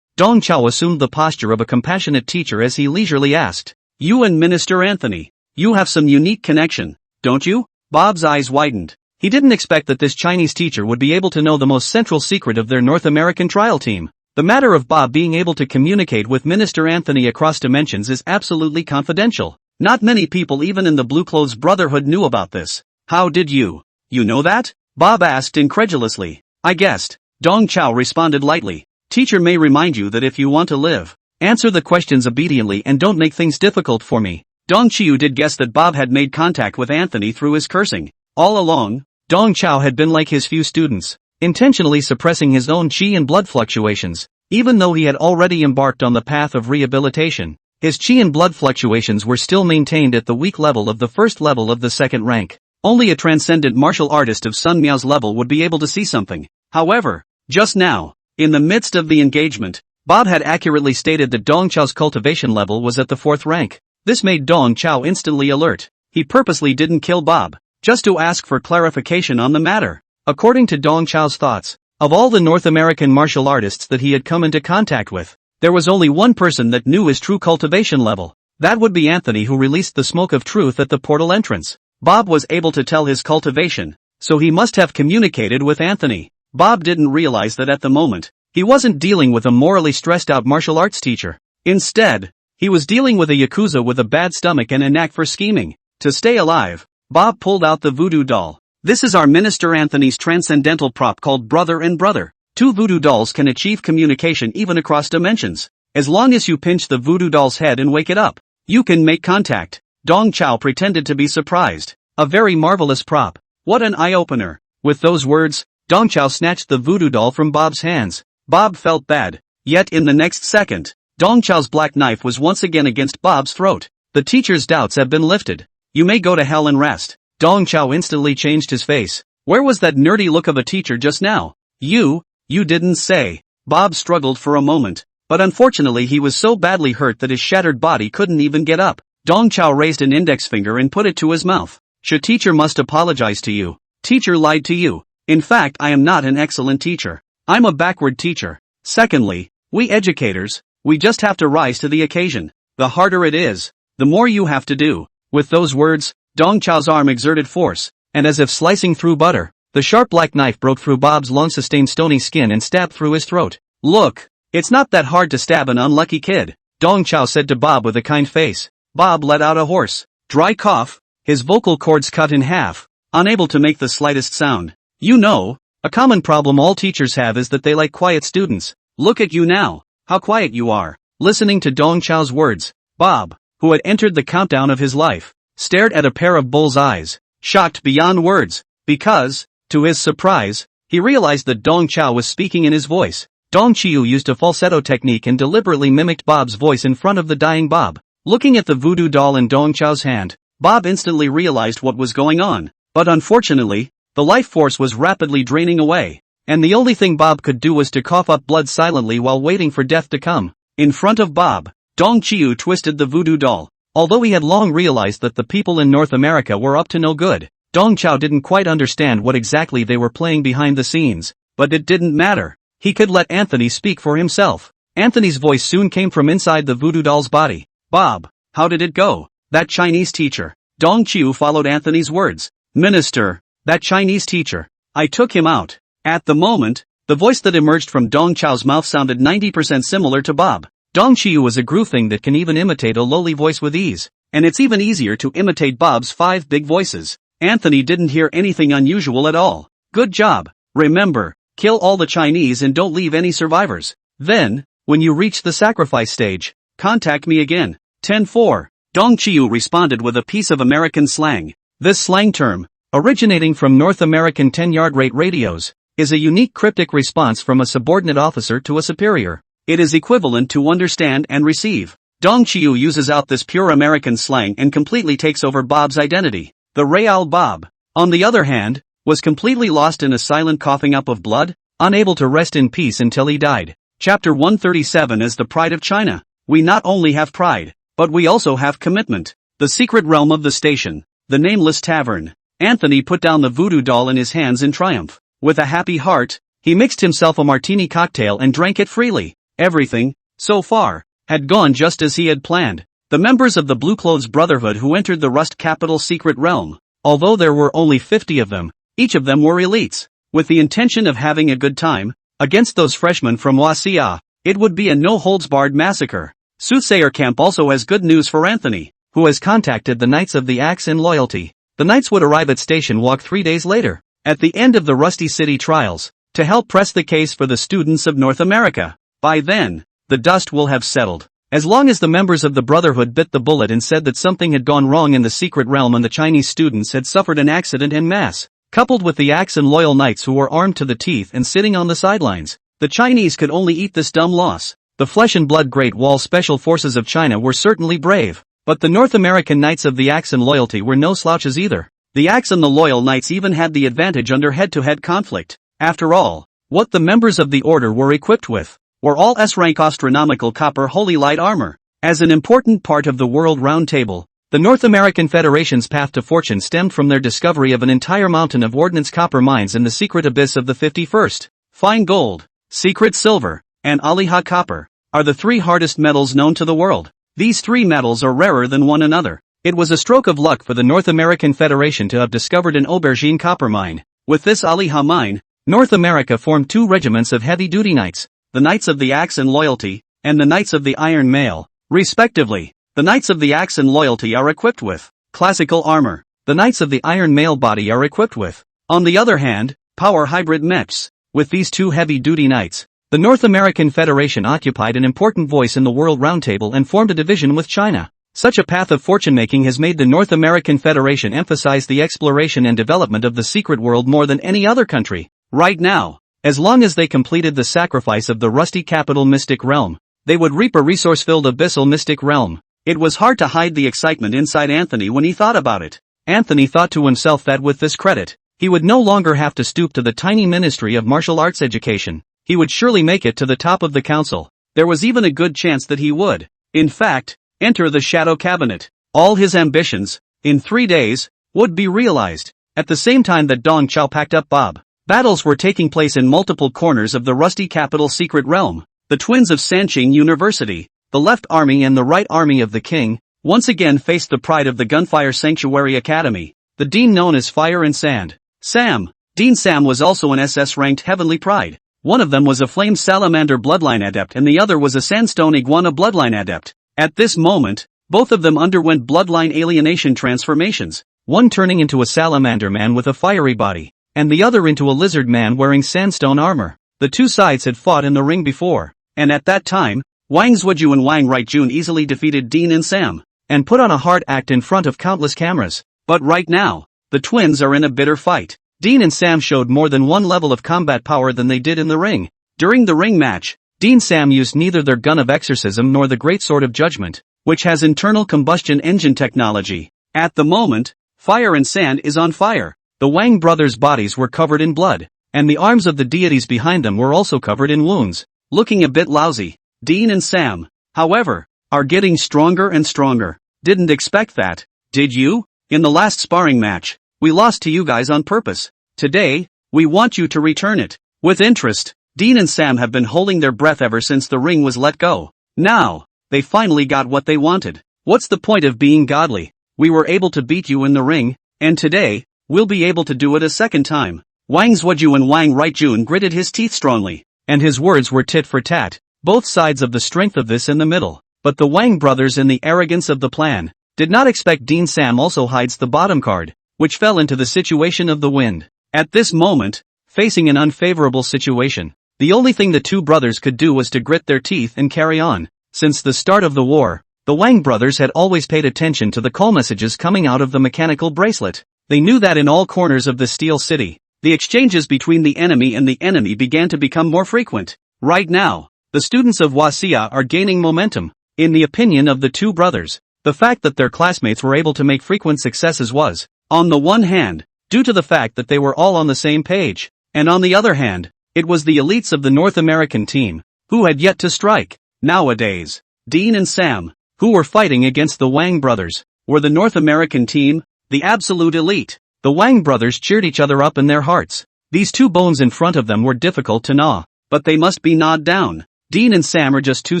Dong Chao assumed the posture of a compassionate teacher as he leisurely asked. You and Minister Anthony, you have some unique connection, don't you? Bob's eyes widened. He didn't expect that this Chinese teacher would be able to know the most central secret of their North American trial team. The matter of Bob being able to communicate with Minister Anthony across dimensions is absolutely confidential. Not many people even in the Blue Clothes Brotherhood knew about this. How did you know that? Bob asked incredulously. I guessed. Dong Chao responded lightly. Teacher may remind you that if you want to live, answer the questions obediently and don't make things difficult for me. Dong Qiu did guess that Bob had made contact with Anthony through his cursing. All along, Dong Chao had been like his few students, intentionally suppressing his own qi and blood fluctuations. Even though he had already embarked on the path of rehabilitation, his qi and blood fluctuations were still maintained at the weak level of the first level of the second rank. Only a transcendent martial artist of Sun Miao's level would be able to see something. However, just now, in the midst of the engagement, Bob had accurately stated that Dong Chao's cultivation level was at the 4th rank. This made Dong Chao instantly alert. He purposely didn't kill Bob, just to ask for clarification on the matter. According to Dong Chao's thoughts, of all the North American martial artists that he had come into contact with, there was only one person that knew his true cultivation level. That would be Anthony, who released the smoke of truth at the portal entrance. Bob was able to tell his cultivation, so he must have communicated with Anthony. Bob didn't realize that at the moment, he wasn't dealing with a morally stressed out martial arts teacher. Instead, he was dealing with a yakuza with a bad stomach and a knack for scheming. To stay alive, Bob pulled out the voodoo doll. This is our Minister Anthony's transcendental prop called Brother and Brother. 2 voodoo dolls can achieve communication even across dimensions. As long as you pinch the voodoo doll's head and wake it up, you can make contact. Dong Chao pretended to be surprised. A very marvelous prop. What an eye-opener. With those words, Dong Chao snatched the voodoo doll from Bob's hands. Bob felt bad. Yet in the next second, Dong Chao's black knife was once again against Bob's throat. The teacher's doubts have been lifted. You may go to hell and rest. Dong Chao instantly changed his face. Where was that nerdy look of a teacher just now? You didn't say. Bob struggled for a moment, but unfortunately he was so badly hurt that his shattered body couldn't even get up. Dong Chao raised an index finger and put it to his mouth. Teacher must apologize to you. Teacher lied to you. In fact, I am not an excellent teacher. I'm a backward teacher. Secondly, we educators, we just have to rise to the occasion. The harder it is, the more you have to do. With those words, Dong Chao's arm exerted force, and as if slicing through butter, the sharp black knife broke through Bob's long-sustained stony skin and stabbed through his throat. Look, it's not that hard to stab an unlucky kid, Dong Chao said to Bob with a kind face. Bob let out a hoarse, dry cough, his vocal cords cut in half, unable to make the slightest sound. You know, a common problem all teachers have is that they like quiet students. Look at you now, how quiet you are. Listening to Dong Chao's words, Bob, who had entered the countdown of his life, stared at a pair of bull's eyes, shocked beyond words, because, to his surprise, he realized that Dong Chao was speaking in his voice. Dong Qiu used a falsetto technique and deliberately mimicked Bob's voice in front of the dying Bob. Looking at the voodoo doll in Dong Chao's hand, Bob instantly realized what was going on. But unfortunately, the life force was rapidly draining away, and the only thing Bob could do was to cough up blood silently while waiting for death to come. In front of Bob, Dong Qiu twisted the voodoo doll. Although he had long realized that the people in North America were up to no good, Dong Chao didn't quite understand what exactly they were playing behind the scenes. But it didn't matter. He could let Anthony speak for himself. Anthony's voice soon came from inside the voodoo doll's body. Bob, how did it go? That Chinese teacher. Dong Qiu followed Anthony's words. Minister, That Chinese teacher. I took him out. At the moment, the voice that emerged from Dong Chao's mouth sounded 90% similar to Bob. Dong Qiu is a grooving that can even imitate a lowly voice with ease. And it's even easier to imitate Bob's 5 big voices. Anthony didn't hear anything unusual at all. Good job. Remember, kill all the Chinese and don't leave any survivors. Then, when you reach the sacrifice stage, contact me again. 10-4. Dong Qiu responded with a piece of American slang. This slang term, originating from North American 10-yard rate radios, is a unique cryptic response from a subordinate officer to a superior. It is equivalent to understand and receive. Dong Qiu uses out this pure American slang and completely takes over Bob's identity. The Real Bob, on the other hand, was completely lost in a silent coughing up of blood, unable to rest in peace until he died. Chapter 137 is the pride of China. We not only have pride, but we also have commitment. The secret realm of the station, the nameless tavern. Anthony put down the voodoo doll in his hands in triumph. With a happy heart, he mixed himself a martini cocktail and drank it freely. Everything, so far, had gone just as he had planned. The members of the Blue Clothes Brotherhood who entered the Rust Capital's secret realm, although there were only 50 of them, each of them were elites, with the intention of having a good time, against those freshmen from Wasia. It would be a no-holds-barred massacre. Soothsayer Camp also has good news for Anthony, who has contacted the Knights of the Axe in loyalty. The Knights would arrive at Station Walk 3 days later, at the end of the Rusty City trials, to help press the case for the students of North America. By then, the dust will have settled. As long as the members of the Brotherhood bit the bullet and said that something had gone wrong in the secret realm and the Chinese students had suffered an accident en masse, coupled with the Axe and loyal Knights who were armed to the teeth and sitting on the sidelines, the Chinese could only eat this dumb loss. The Flesh and Blood Great Wall Special Forces of China were certainly brave, but the North American Knights of the Axe and loyalty were no slouches either. The Axe and the loyal Knights even had the advantage under head-to-head conflict. After all, what the members of the Order were equipped with were all S-rank astronomical copper holy light armor. As an important part of the World Round Table, the North American Federation's path to fortune stemmed from their discovery of an entire mountain of ordnance copper mines in the secret abyss of the 51st. Fine gold, secret silver, and Aliha copper are the 3 hardest metals known to the world. These 3 metals are rarer than one another. It was a stroke of luck for the North American Federation to have discovered an aubergine copper mine. With this Aliha mine, North America formed 2 regiments of heavy-duty knights, the Knights of the Axe and Loyalty, and the Knights of the Iron Mail, respectively. The Knights of the Axe and Loyalty are equipped with classical armor. The Knights of the Iron Mail body are equipped with, on the other hand, power hybrid mechs. With these 2 heavy-duty knights, the North American Federation occupied an important voice in the World Roundtable and formed a division with China. Such a path of fortune-making has made the North American Federation emphasize the exploration and development of the secret world more than any other country. Right now, as long as they completed the sacrifice of the Rusty Capital Mystic Realm, they would reap a resource-filled Abyssal Mystic Realm. It was hard to hide the excitement inside Anthony when he thought about it. Anthony thought to himself that with this credit, he would no longer have to stoop to the tiny Ministry of Martial Arts Education. He would surely make it to the top of the council. There was even a good chance that he would, in fact, enter the Shadow Cabinet. All his ambitions, in 3 days, would be realized. At the same time that Dong Chao packed up Bob, battles were taking place in multiple corners of the Rusty Capital secret realm. The twins of Sanqing University, the Left Army and the Right Army of the King, once again faced the pride of the Gunfire Sanctuary Academy, the dean known as Fire and Sand. Sam. Dean Sam was also an SS-ranked Heavenly Pride. One of them was a Flame Salamander Bloodline Adept and the other was a Sandstone Iguana Bloodline Adept. At this moment, both of them underwent bloodline alienation transformations, one turning into a salamander man with a fiery body, and the other into a lizard man wearing sandstone armor. The 2 sides had fought in the ring before, and at that time, Wang Zhuju and Wang Rightjun easily defeated Dean and Sam, and put on a hard act in front of countless cameras. But right now, the twins are in a bitter fight. Dean and Sam showed more than one level of combat power than they did in the ring. During the ring match, Dean Sam used neither their gun of exorcism nor the great sword of judgment, which has internal combustion engine technology. At the moment, Fire and Sand is on fire. The Wang brothers' bodies were covered in blood, and the arms of the deities behind them were also covered in wounds, looking a bit lousy. Dean and Sam, however, are getting stronger and stronger. Didn't expect that, did you? In the last sparring match, we lost to you guys on purpose. Today, we want you to return it. With interest, Dean and Sam have been holding their breath ever since the ring was let go. Now, they finally got what they wanted. What's the point of being godly? We were able to beat you in the ring, and today, we'll be able to do it a second time. Wang Zhuju and Wang Rightjun gritted his teeth strongly, and his words were tit for tat, both sides of the strength of this in the middle. But the Wang brothers, in the arrogance of the plan, did not expect Dean Sam also hides the bottom card, which fell into the situation of the wind. At this moment, facing an unfavorable situation, the only thing the two brothers could do was to grit their teeth and carry on. Since the start of the war, the Wang brothers had always paid attention to the call messages coming out of the mechanical bracelet. They knew that in all corners of the Steel City, the exchanges between the enemy began to become more frequent. Right now, the students of Wasia are gaining momentum. In the opinion of the two brothers, the fact that their classmates were able to make frequent successes was, on the one hand, due to the fact that they were all on the same page, and on the other hand, it was the elites of the North American team, who had yet to strike. Nowadays, Dean and Sam, who were fighting against the Wang brothers, were the North American team, the absolute elite. The Wang brothers cheered each other up in their hearts. These two bones in front of them were difficult to gnaw, but they must be gnawed down. Dean and Sam are just too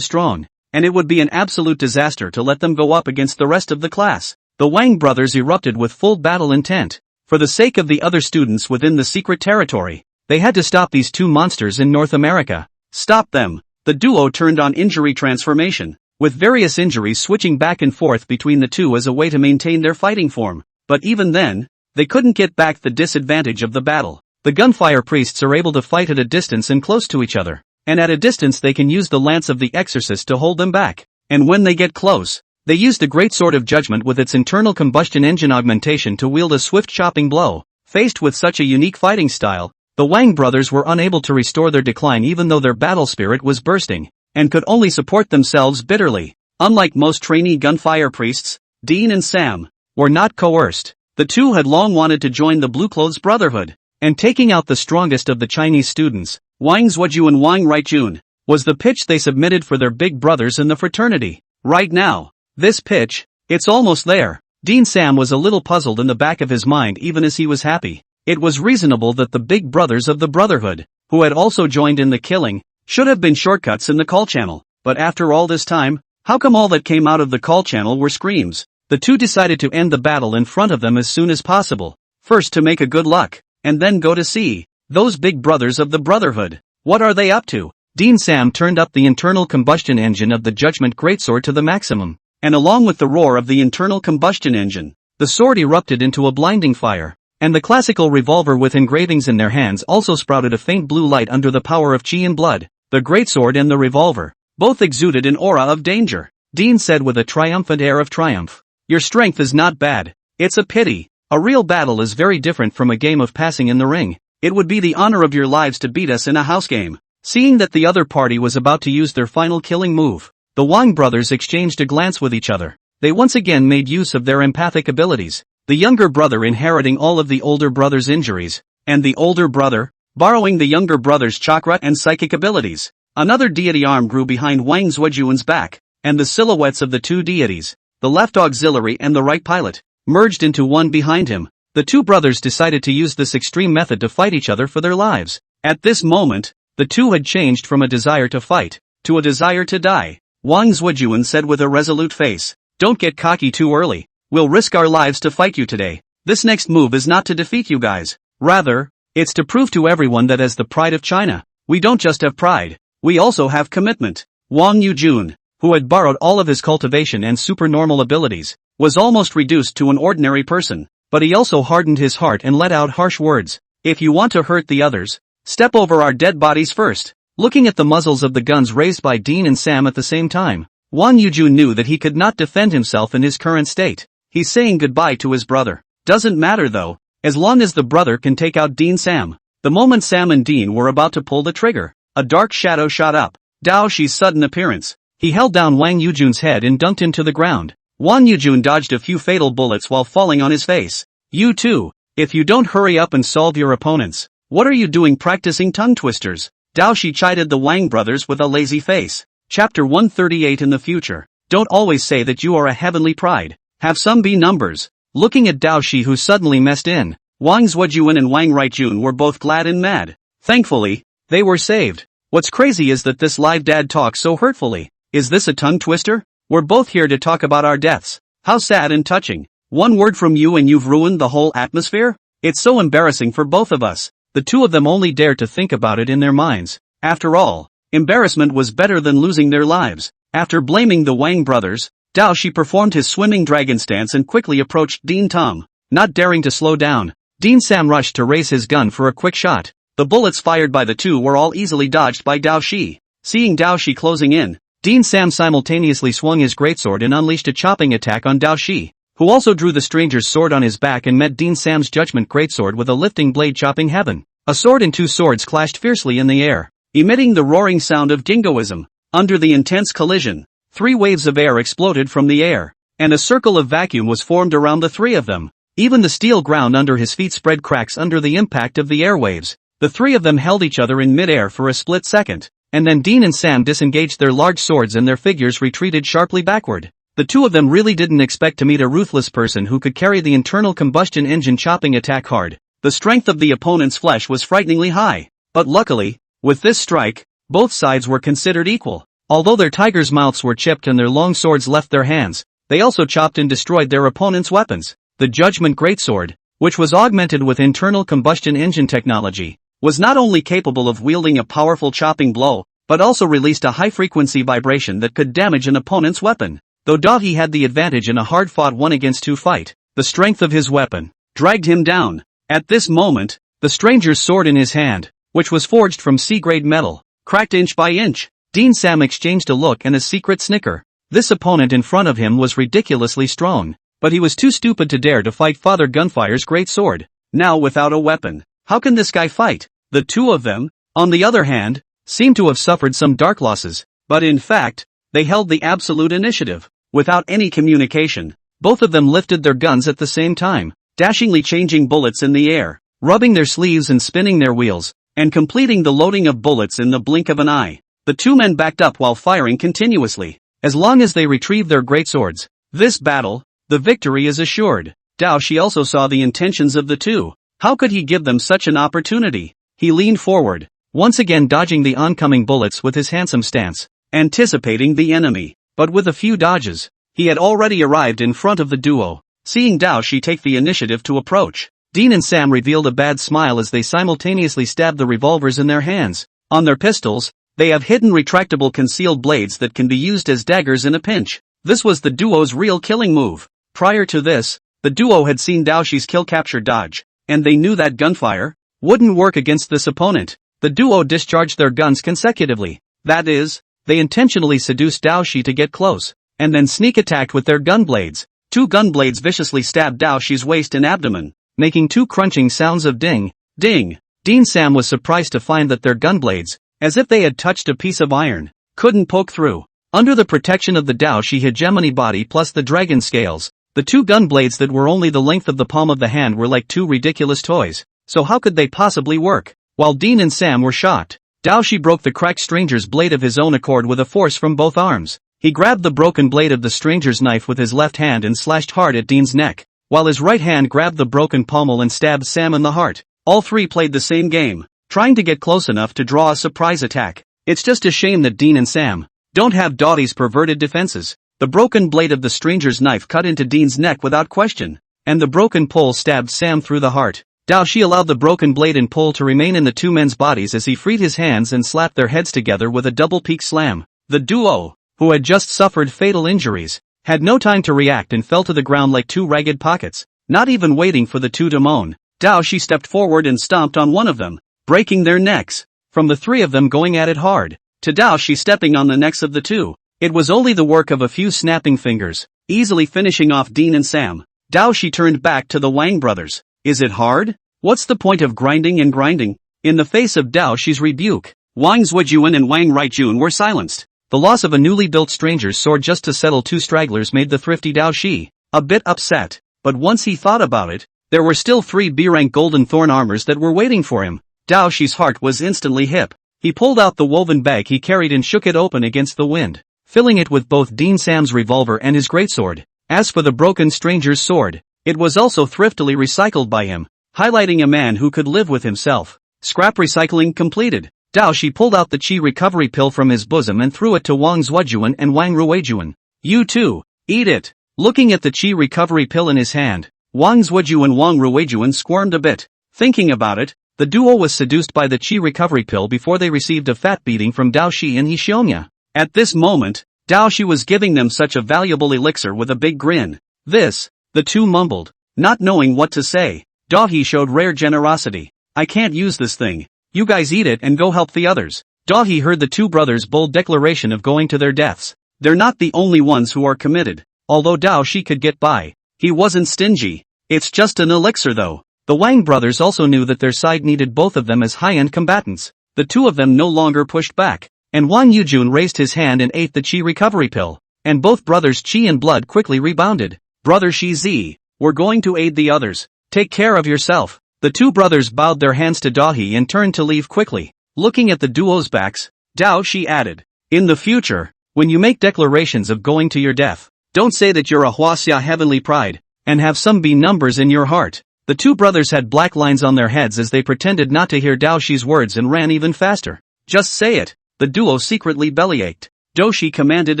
strong, and it would be an absolute disaster to let them go up against the rest of the class. The Wang brothers erupted with full battle intent. For the sake of the other students within the secret territory, they had to stop these two monsters in North America. Stop them. The duo turned on injury transformation, with various injuries switching back and forth between the two as a way to maintain their fighting form. But even then, they couldn't get back the disadvantage of the battle. The gunfire priests are able to fight at a distance and close to each other, and at a distance they can use the lance of the exorcist to hold them back. And when they get close, they use the great sword of judgment with its internal combustion engine augmentation to wield a swift chopping blow. Faced with such a unique fighting style, the Wang brothers were unable to restore their decline even though their battle spirit was bursting, and could only support themselves bitterly. Unlike most trainee gunfire priests, Dean and Sam were not coerced. The two had long wanted to join the Blue Clothes Brotherhood, and taking out the strongest of the Chinese students, Wang Zhuju and Wang Rightjun, was the pitch they submitted for their big brothers in the fraternity. Right now, this pitch, it's almost there. Dean Sam was a little puzzled in the back of his mind even as he was happy. It was reasonable that the big brothers of the Brotherhood, who had also joined in the killing, should have been shortcuts in the call channel. But after all this time, how come all that came out of the call channel were screams? The two decided to end the battle in front of them as soon as possible, first to make a good luck, and then go to see those big brothers of the Brotherhood. What are they up to? Dean Sam turned up the internal combustion engine of the Judgment Greatsword to the maximum, and along with the roar of the internal combustion engine, the sword erupted into a blinding fire, and the classical revolver with engravings in their hands also sprouted a faint blue light under the power of chi and blood. The greatsword and the revolver both exuded an aura of danger. Dean said with a triumphant air of triumph, "Your strength is not bad. It's a pity. A real battle is very different from a game of passing in the ring. It would be the honor of your lives to beat us in a house game." Seeing that the other party was about to use their final killing move, the Wang brothers exchanged a glance with each other. They once again made use of their empathic abilities, the younger brother inheriting all of the older brother's injuries, and the older brother borrowing the younger brother's chakra and psychic abilities. Another deity arm grew behind Wang Zhujuan's back, and the silhouettes of the two deities, the left auxiliary and the right pilot, merged into one behind him. The two brothers decided to use this extreme method to fight each other for their lives. At this moment, the two had changed from a desire to fight to a desire to die. Wang Zhujuan said with a resolute face, "Don't get cocky too early. We'll risk our lives to fight you today. This next move is not to defeat you guys. Rather, it's to prove to everyone that as the pride of China, we don't just have pride, we also have commitment." Wang Yujun, who had borrowed all of his cultivation and supernormal abilities, was almost reduced to an ordinary person, but he also hardened his heart and let out harsh words. "If you want to hurt the others, step over our dead bodies first." Looking at the muzzles of the guns raised by Dean and Sam at the same time, Wang Yujun knew that he could not defend himself in his current state. He's saying goodbye to his brother. Doesn't matter though, as long as the brother can take out Dean Sam. The moment Sam and Dean were about to pull the trigger, a dark shadow shot up. Dao Shi's sudden appearance. He held down Wang Yujun's head and dunked him to the ground. Wang Yujun dodged a few fatal bullets while falling on his face. "You too, if you don't hurry up and solve your opponents, what are you doing practicing tongue twisters?" Dao Shi chided the Wang brothers with a lazy face. Chapter 138 In the future, don't always say that you are a heavenly pride. Have some be numbers. Looking at Dao Shi who suddenly messed in, Wang Zhujuan and Wang Rightjun were both glad and mad. Thankfully, they were saved. What's crazy is that this live dad talks so hurtfully. Is this a tongue twister? We're both here to talk about our deaths. How sad and touching. One word from you and you've ruined the whole atmosphere? It's so embarrassing for both of us. The two of them only dared to think about it in their minds. After all, embarrassment was better than losing their lives. After blaming the Wang brothers, Dao Shi performed his swimming dragon stance and quickly approached Dean Tom. Not daring to slow down, Dean Sam rushed to raise his gun for a quick shot. The bullets fired by the two were all easily dodged by Dao Shi. Seeing Dao Shi closing in, Dean Sam simultaneously swung his greatsword and unleashed a chopping attack on Dao Shi, who also drew the stranger's sword on his back and met Dean Sam's judgment greatsword with a lifting blade chopping heaven. A sword and two swords clashed fiercely in the air, emitting the roaring sound of jingoism. Under the intense collision, 3 waves of air exploded from the air, and a circle of vacuum was formed around the 3 of them. Even the steel ground under his feet spread cracks under the impact of the airwaves. The 3 of them held each other in mid-air for a split second, and then Dean and Sam disengaged their large swords and their figures retreated sharply backward. The two of them really didn't expect to meet a ruthless person who could carry the internal combustion engine chopping attack hard. The strength of the opponent's flesh was frighteningly high. But luckily, with this strike, both sides were considered equal. Although their tigers' mouths were chipped and their long swords left their hands, they also chopped and destroyed their opponent's weapons. The Judgment Greatsword, which was augmented with internal combustion engine technology, was not only capable of wielding a powerful chopping blow, but also released a high-frequency vibration that could damage an opponent's weapon. Though Dahi had the advantage in a hard-fought 1-against-2 fight, the strength of his weapon dragged him down. At this moment, the stranger's sword in his hand, which was forged from C-grade metal, cracked inch by inch. Dean Sam exchanged a look and a secret snicker. This opponent in front of him was ridiculously strong, but he was too stupid to dare to fight Father Gunfire's great sword. Now without a weapon, how can this guy fight? The two of them, on the other hand, seemed to have suffered some dark losses, but in fact, they held the absolute initiative. Without any communication, both of them lifted their guns at the same time, dashingly changing bullets in the air, rubbing their sleeves and spinning their wheels, and completing the loading of bullets in the blink of an eye. The two men backed up while firing continuously, as long as they retrieved their greatswords. This battle, the victory is assured. Dao Shi also saw the intentions of the two. How could he give them such an opportunity? He leaned forward, once again dodging the oncoming bullets with his handsome stance, anticipating the enemy. But with a few dodges, he had already arrived in front of the duo. Seeing Dao Shi take the initiative to approach, Dean and Sam revealed a bad smile as they simultaneously stabbed the revolvers in their hands. On their pistols, they have hidden retractable concealed blades that can be used as daggers in a pinch. This was the duo's real killing move. Prior to this, the duo had seen Dao Shi's kill-capture dodge, and they knew that gunfire wouldn't work against this opponent. The duo discharged their guns consecutively. That is, they intentionally seduced Dao Shi to get close, and then sneak attacked with their gun blades. 2 gun blades viciously stabbed Dao Shi's waist and abdomen, making 2 crunching sounds of ding, ding. Dean Sam was surprised to find that their gun blades, as if they had touched a piece of iron, couldn't poke through. Under the protection of the Dao Shi hegemony body plus the dragon scales, the 2 gun blades that were only the length of the palm of the hand were like 2 ridiculous toys. So how could they possibly work? While Dean and Sam were shocked, Dao Shi broke the cracked stranger's blade of his own accord with a force from both arms. He grabbed the broken blade of the stranger's knife with his left hand and slashed hard at Dean's neck, while his right hand grabbed the broken pommel and stabbed Sam in the heart. All 3 played the same game, trying to get close enough to draw a surprise attack. It's just a shame that Dean and Sam don't have Dahi's perverted defenses. The broken blade of the stranger's knife cut into Dean's neck without question, and the broken pole stabbed Sam through the heart. Dao Shi allowed the broken blade and pole to remain in the 2 men's bodies as he freed his hands and slapped their heads together with a double peak slam. The duo, who had just suffered fatal injuries, had no time to react and fell to the ground like 2 ragged pockets. Not even waiting for the 2 to moan, Dao Shi stepped forward and stomped on one of them, breaking their necks. From the 3 of them going at it hard, to Dao Shi stepping on the necks of the 2, it was only the work of a few snapping fingers, easily finishing off Dean and Sam. Dao Shi turned back to the Wang brothers. Is it hard? What's the point of grinding and grinding? In the face of Dao Shi's rebuke, Wang Zhujian and Wang Raijun were silenced. The loss of a newly built stranger's sword just to settle 2 stragglers made the thrifty Dao Shi a bit upset, but once he thought about it, there were still 3 B-rank golden thorn armors that were waiting for him. Dao Shi's heart was instantly hip. He pulled out the woven bag he carried and shook it open against the wind, filling it with both Dean Sam's revolver and his greatsword. As for the broken stranger's sword, it was also thriftily recycled by him, highlighting a man who could live with himself. Scrap recycling completed. Dao Shi pulled out the Qi recovery pill from his bosom and threw it to Wang Zhujian and Wang Ruijuan. You too, eat it. Looking at the Qi recovery pill in his hand, Wang Zhuju and Wang Ruijuan squirmed a bit. Thinking about it, the duo was seduced by the qi recovery pill before they received a fat beating from Dao Shi and He Xiongya. At this moment, Dao Shi was giving them such a valuable elixir with a big grin. This, the two mumbled, not knowing what to say. Dao He showed rare generosity. I can't use this thing. You guys eat it and go help the others. Dao He heard the two brothers' bold declaration of going to their deaths. They're not the only ones who are committed. Although Dao Shi could get by, he wasn't stingy. It's just an elixir though. The Wang brothers also knew that their side needed both of them as high-end combatants. The two of them no longer pushed back, and Wang Yujun raised his hand and ate the qi recovery pill, and both brothers' qi and blood quickly rebounded. Brother Shi Zi, we're going to aid the others. Take care of yourself. The two brothers bowed their hands to Dao He and turned to leave quickly. Looking at the duo's backs, Dao Shi added, in the future, when you make declarations of going to your death, don't say that you're a Huaxia heavenly pride, and have some B numbers in your heart. The two brothers had black lines on their heads as they pretended not to hear Dao Shi's words and ran even faster. Just say it. The duo secretly bellyached. Dao Shi commanded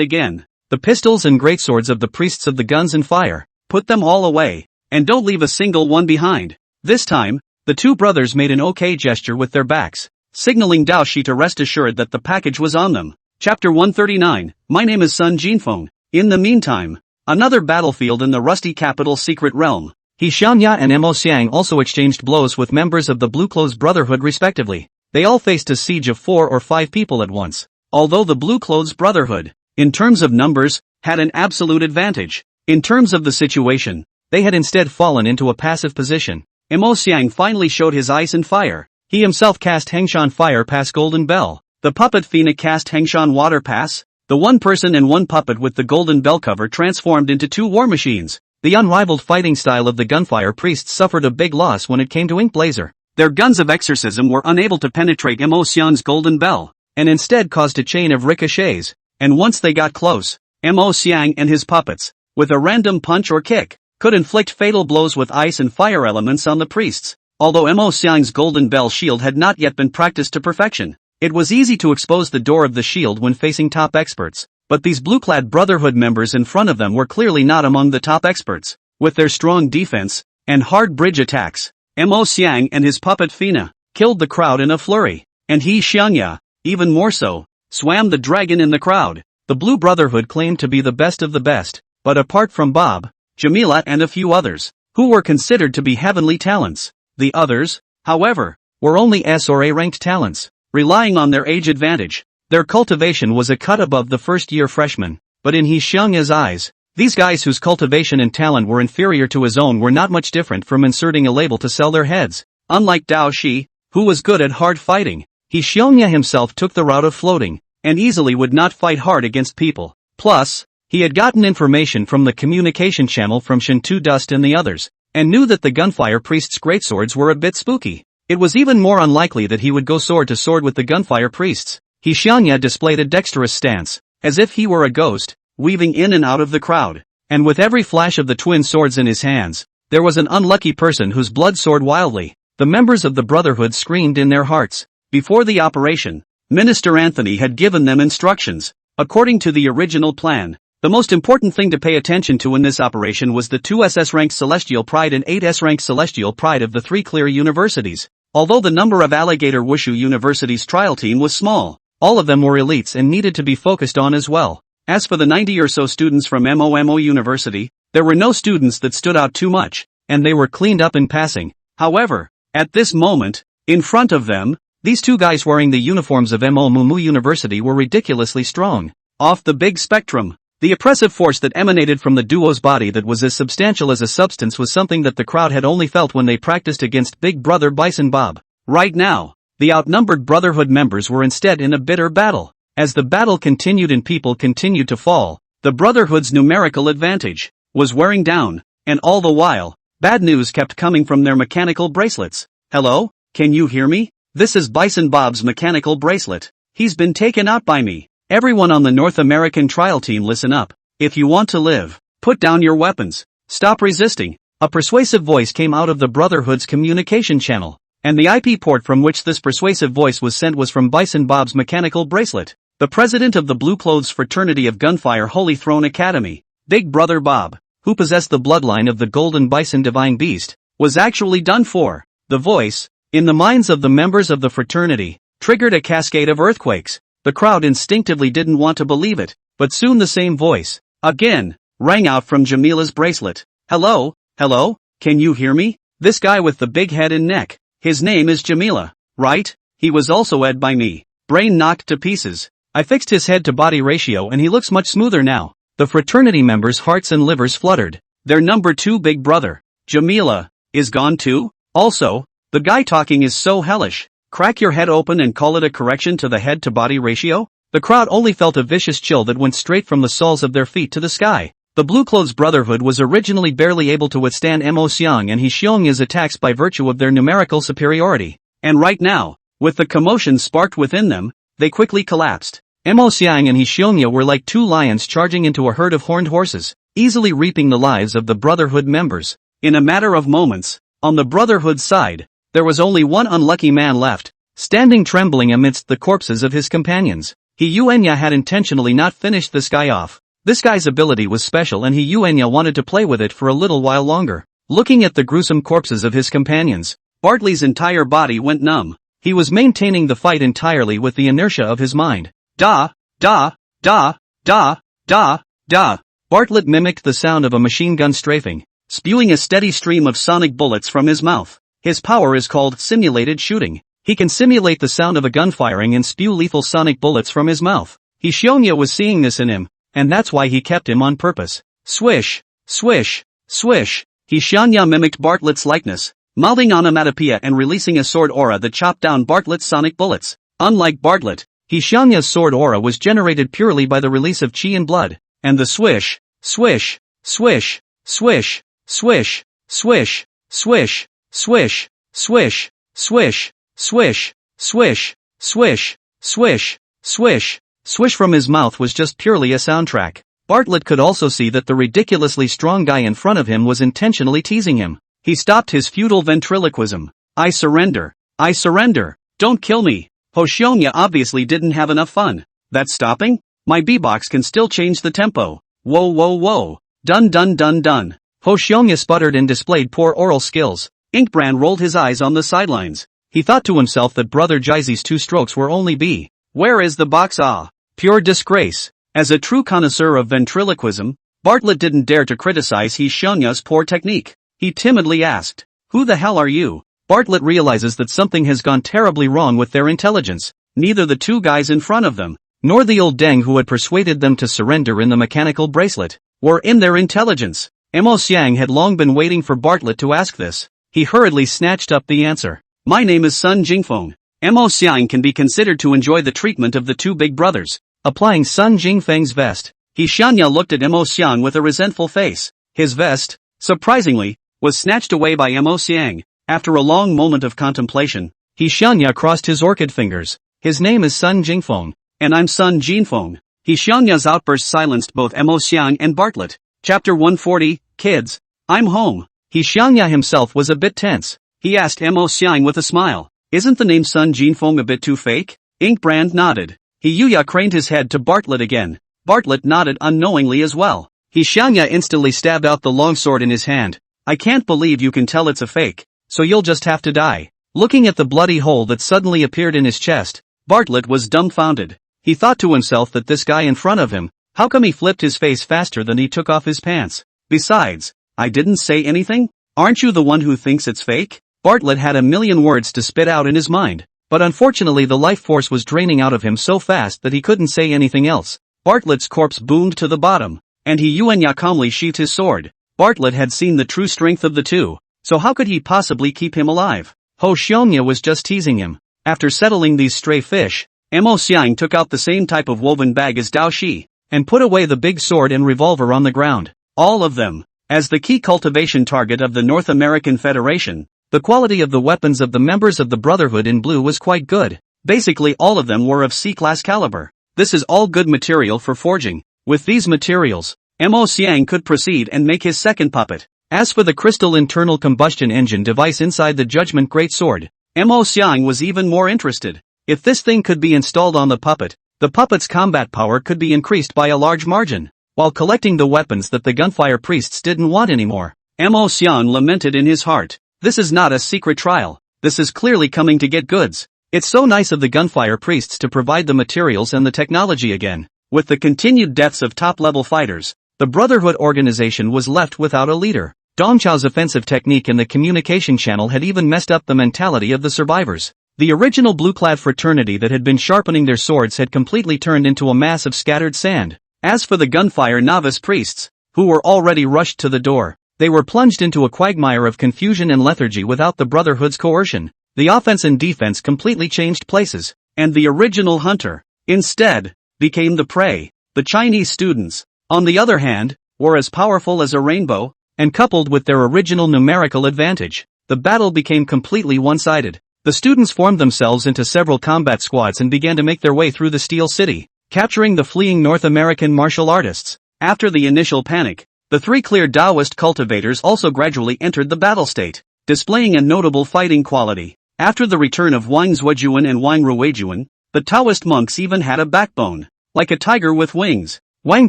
again. The pistols and greatswords of the priests of the guns and fire, put them all away, and don't leave a single one behind. This time, the two brothers made an okay gesture with their backs, signaling Dao Shi to rest assured that the package was on them. Chapter 139, My name is Sun Jinfeng. In the meantime, another battlefield in the rusty capital's secret realm. He Xiangya and Mo Xiang also exchanged blows with members of the Blue Clothes Brotherhood respectively. They all faced a siege of 4 or 5 people at once. Although the Blue Clothes Brotherhood, in terms of numbers, had an absolute advantage. In terms of the situation, they had instead fallen into a passive position. Mo Xiang finally showed his ice and fire. He himself cast Hengshan Fire Pass Golden Bell. The puppet Fina cast Hengshan Water Pass. The one person and one puppet with the golden bell cover transformed into 2 war machines. The unrivaled fighting style of the gunfire priests suffered a big loss when it came to Ink Blazer. Their guns of exorcism were unable to penetrate Mo Xiang's golden bell, and instead caused a chain of ricochets, and once they got close, Mo Xiang and his puppets, with a random punch or kick, could inflict fatal blows with ice and fire elements on the priests. Although Mo Xiang's golden bell shield had not yet been practiced to perfection, it was easy to expose the door of the shield when facing top experts. But these blue-clad Brotherhood members in front of them were clearly not among the top experts. With their strong defense and hard bridge attacks, Mo Xiang and his puppet Fina killed the crowd in a flurry, and He Xiangya, even more so, swam the dragon in the crowd. The Blue Brotherhood claimed to be the best of the best, but apart from Bob, Jamila and a few others, who were considered to be heavenly talents, the others, however, were only S or A ranked talents, relying on their age advantage. Their cultivation was a cut above the first-year freshmen, but in He Xiangya's eyes, these guys whose cultivation and talent were inferior to his own were not much different from inserting a label to sell their heads. Unlike Dao Shi, who was good at hard fighting, He Xiongya himself took the route of floating, and easily would not fight hard against people. Plus, he had gotten information from the communication channel from Shintu Dust and the others, and knew that the gunfire priest's greatswords were a bit spooky. It was even more unlikely that he would go sword to sword with the gunfire priests. He Xiangya displayed a dexterous stance, as if he were a ghost, weaving in and out of the crowd, and with every flash of the twin swords in his hands, there was an unlucky person whose blood soared wildly. The members of the Brotherhood screamed in their hearts. Before the operation, Minister Anthony had given them instructions. According to the original plan, the most important thing to pay attention to in this operation was the 2 SS-ranked Celestial Pride and 8 S-ranked Celestial Pride of the 3 clear universities. Although the number of Alligator Wushu University's trial team was small, all of them were elites and needed to be focused on as well. As for the 90 or so students from MOMO University, there were no students that stood out too much, and they were cleaned up in passing. However, at this moment, in front of them, these 2 guys wearing the uniforms of MOMO University were ridiculously strong. Off the big spectrum, the oppressive force that emanated from the duo's body that was as substantial as a substance was something that the crowd had only felt when they practiced against Big Brother Bison Bob. Right now, the outnumbered Brotherhood members were instead in a bitter battle. As the battle continued and people continued to fall, the Brotherhood's numerical advantage was wearing down, and all the while, bad news kept coming from their mechanical bracelets. Hello, can you hear me? This is Bison Bob's mechanical bracelet. He's been taken out by me. Everyone on the North American trial team, listen up. If you want to live, put down your weapons. Stop resisting. A persuasive voice came out of the Brotherhood's communication channel, and the IP port from which this persuasive voice was sent was from Bison Bob's mechanical bracelet. The president of the Blue Clothes Fraternity of Gunfire Holy Throne Academy, Big Brother Bob. who possessed the bloodline of the golden bison divine beast, was actually done for. The voice, in the minds of the members of the fraternity, triggered a cascade of earthquakes. The crowd instinctively didn't want to believe it, but soon the same voice, again, rang out from Jamila's bracelet. Hello, hello, can you hear me? This guy with the big head and neck, his name is Jamila, right? He was also ed by me. Brain knocked to pieces. I fixed his head to body ratio and he looks much smoother now. The fraternity members' hearts and livers fluttered. Their number 2 big brother, Jamila, is gone too? Also, the guy talking is so hellish. Crack your head open and call it a correction to the head to body ratio? The crowd only felt a vicious chill that went straight from the soles of their feet to the sky. The Blue Clothes Brotherhood was originally barely able to withstand Mo Xiang and He Xiongya's attacks by virtue of their numerical superiority. And right now, with the commotion sparked within them, they quickly collapsed. Mo Xiang and He Xiongya were like 2 lions charging into a herd of horned horses, easily reaping the lives of the Brotherhood members. In a matter of moments, on the Brotherhood side, there was only one unlucky man left, standing trembling amidst the corpses of his companions. He Yuenya had intentionally not finished this guy off. This guy's ability was special and He Yuenya wanted to play with it for a little while longer. Looking at the gruesome corpses of his companions, Bartley's entire body went numb. He was maintaining the fight entirely with the inertia of his mind. Da, da, da, da, da, da. Bartlett mimicked the sound of a machine gun strafing, spewing a steady stream of sonic bullets from his mouth. His power is called simulated shooting. He can simulate the sound of a gun firing and spew lethal sonic bullets from his mouth. He Xiongya was seeing this in him, and that's why he kept him on purpose. Swish, swish, swish. He Xiongya mimicked Bartlett's likeness, mouthing onomatopoeia and releasing a sword aura that chopped down Bartlett's sonic bullets. Unlike Bartlett, He Xiongya's sword aura was generated purely by the release of chi and blood, and the swish, swish, swish, swish, swish, swish, swish, swish, swish, swish, swish, swish, swish, swish, swish, swish from his mouth was just purely a soundtrack. Bartlett could also see that the ridiculously strong guy in front of him was intentionally teasing him. He stopped his futile ventriloquism. I surrender. I surrender. Don't kill me. Ho Xiongya obviously didn't have enough fun. That's stopping? My beatbox can still change the tempo. Whoa whoa whoa. Dun dun dun dun. Ho Xiongya sputtered and displayed poor oral skills. Inkbrand rolled his eyes on the sidelines. He thought to himself that Brother Jaizi's 2 strokes were only B. Where is the box? Ah? Pure disgrace. As a true connoisseur of ventriloquism, Bartlett didn't dare to criticize He Xiongya's poor technique. He timidly asked, "Who the hell are you?" Bartlett realizes that something has gone terribly wrong with their intelligence. Neither the 2 guys in front of them, nor the old deng who had persuaded them to surrender in the mechanical bracelet, were in their intelligence. Mo Xiang had long been waiting for Bartlett to ask this. He hurriedly snatched up the answer. My name is Sun Jingfeng. Mo Xiang can be considered to enjoy the treatment of the 2 big brothers. Applying Sun Jingfeng's vest, He Xiongya looked at Mo Xiang with a resentful face. His vest, surprisingly, was snatched away by Mo Xiang. After a long moment of contemplation, He Xiongya crossed his orchid fingers. His name is Sun Jingfeng, and I'm Sun Jinfeng. He Xiongya's outburst silenced both Mo Xiang and Bartlett. Chapter 140, Kids, I'm home. He Xiongya himself was a bit tense. He asked Mo Xiang with a smile, isn't the name Sun Jinfeng a bit too fake? Inkbrand nodded. He Yuya craned his head to Bartlett again. Bartlett nodded unknowingly as well. He Xiongya instantly stabbed out the long sword in his hand. I can't believe you can tell it's a fake. So you'll just have to die. Looking at the bloody hole that suddenly appeared in his chest, Bartlett was dumbfounded. He thought to himself that this guy in front of him, how come he flipped his face faster than he took off his pants? Besides, I didn't say anything? Aren't you the one who thinks it's fake? Bartlett had a million words to spit out in his mind, but unfortunately the life force was draining out of him so fast that he couldn't say anything else. Bartlett's corpse boomed to the bottom, and He Yuenya calmly sheathed his sword. Bartlett had seen the true strength of the 2. So how could he possibly keep him alive? Ho Xiongya was just teasing him. After settling these stray fish, Mo Xiang took out the same type of woven bag as Dao Shi, and put away the big sword and revolver on the ground. All of them. As the key cultivation target of the North American Federation, the quality of the weapons of the members of the Brotherhood in blue was quite good. Basically all of them were of C-class caliber. This is all good material for forging. With these materials, Mo Xiang could proceed and make his second puppet. As for the crystal internal combustion engine device inside the Judgment Greatsword, Mo Xiang was even more interested. If this thing could be installed on the puppet's combat power could be increased by a large margin. while collecting the weapons that the gunfire priests didn't want anymore. Mo Xian lamented in his heart. This is not a secret trial. This is clearly coming to get goods. It's so nice of the gunfire priests to provide the materials and the technology again. With the continued deaths of top-level fighters, the Brotherhood organization was left without a leader. Dong Chao's offensive technique in the communication channel had even messed up the mentality of the survivors. The original blue-clad fraternity that had been sharpening their swords had completely turned into a mass of scattered sand. As for the gunfire novice priests, who were already rushed to the door, they were plunged into a quagmire of confusion and lethargy without the Brotherhood's coercion. The offense and defense completely changed places, and the original hunter, instead, became the prey. The Chinese students, on the other hand, were as powerful as a rainbow, and coupled with their original numerical advantage, the battle became completely one-sided. The students formed themselves into several combat squads and began to make their way through the Steel City, capturing the fleeing North American martial artists. After the initial panic, the three clear Taoist cultivators also gradually entered the battle state, displaying a notable fighting quality. After the return of Wang Zuojuan and Wang Ruojuan, the Taoist monks even had a backbone, like a tiger with wings. Wang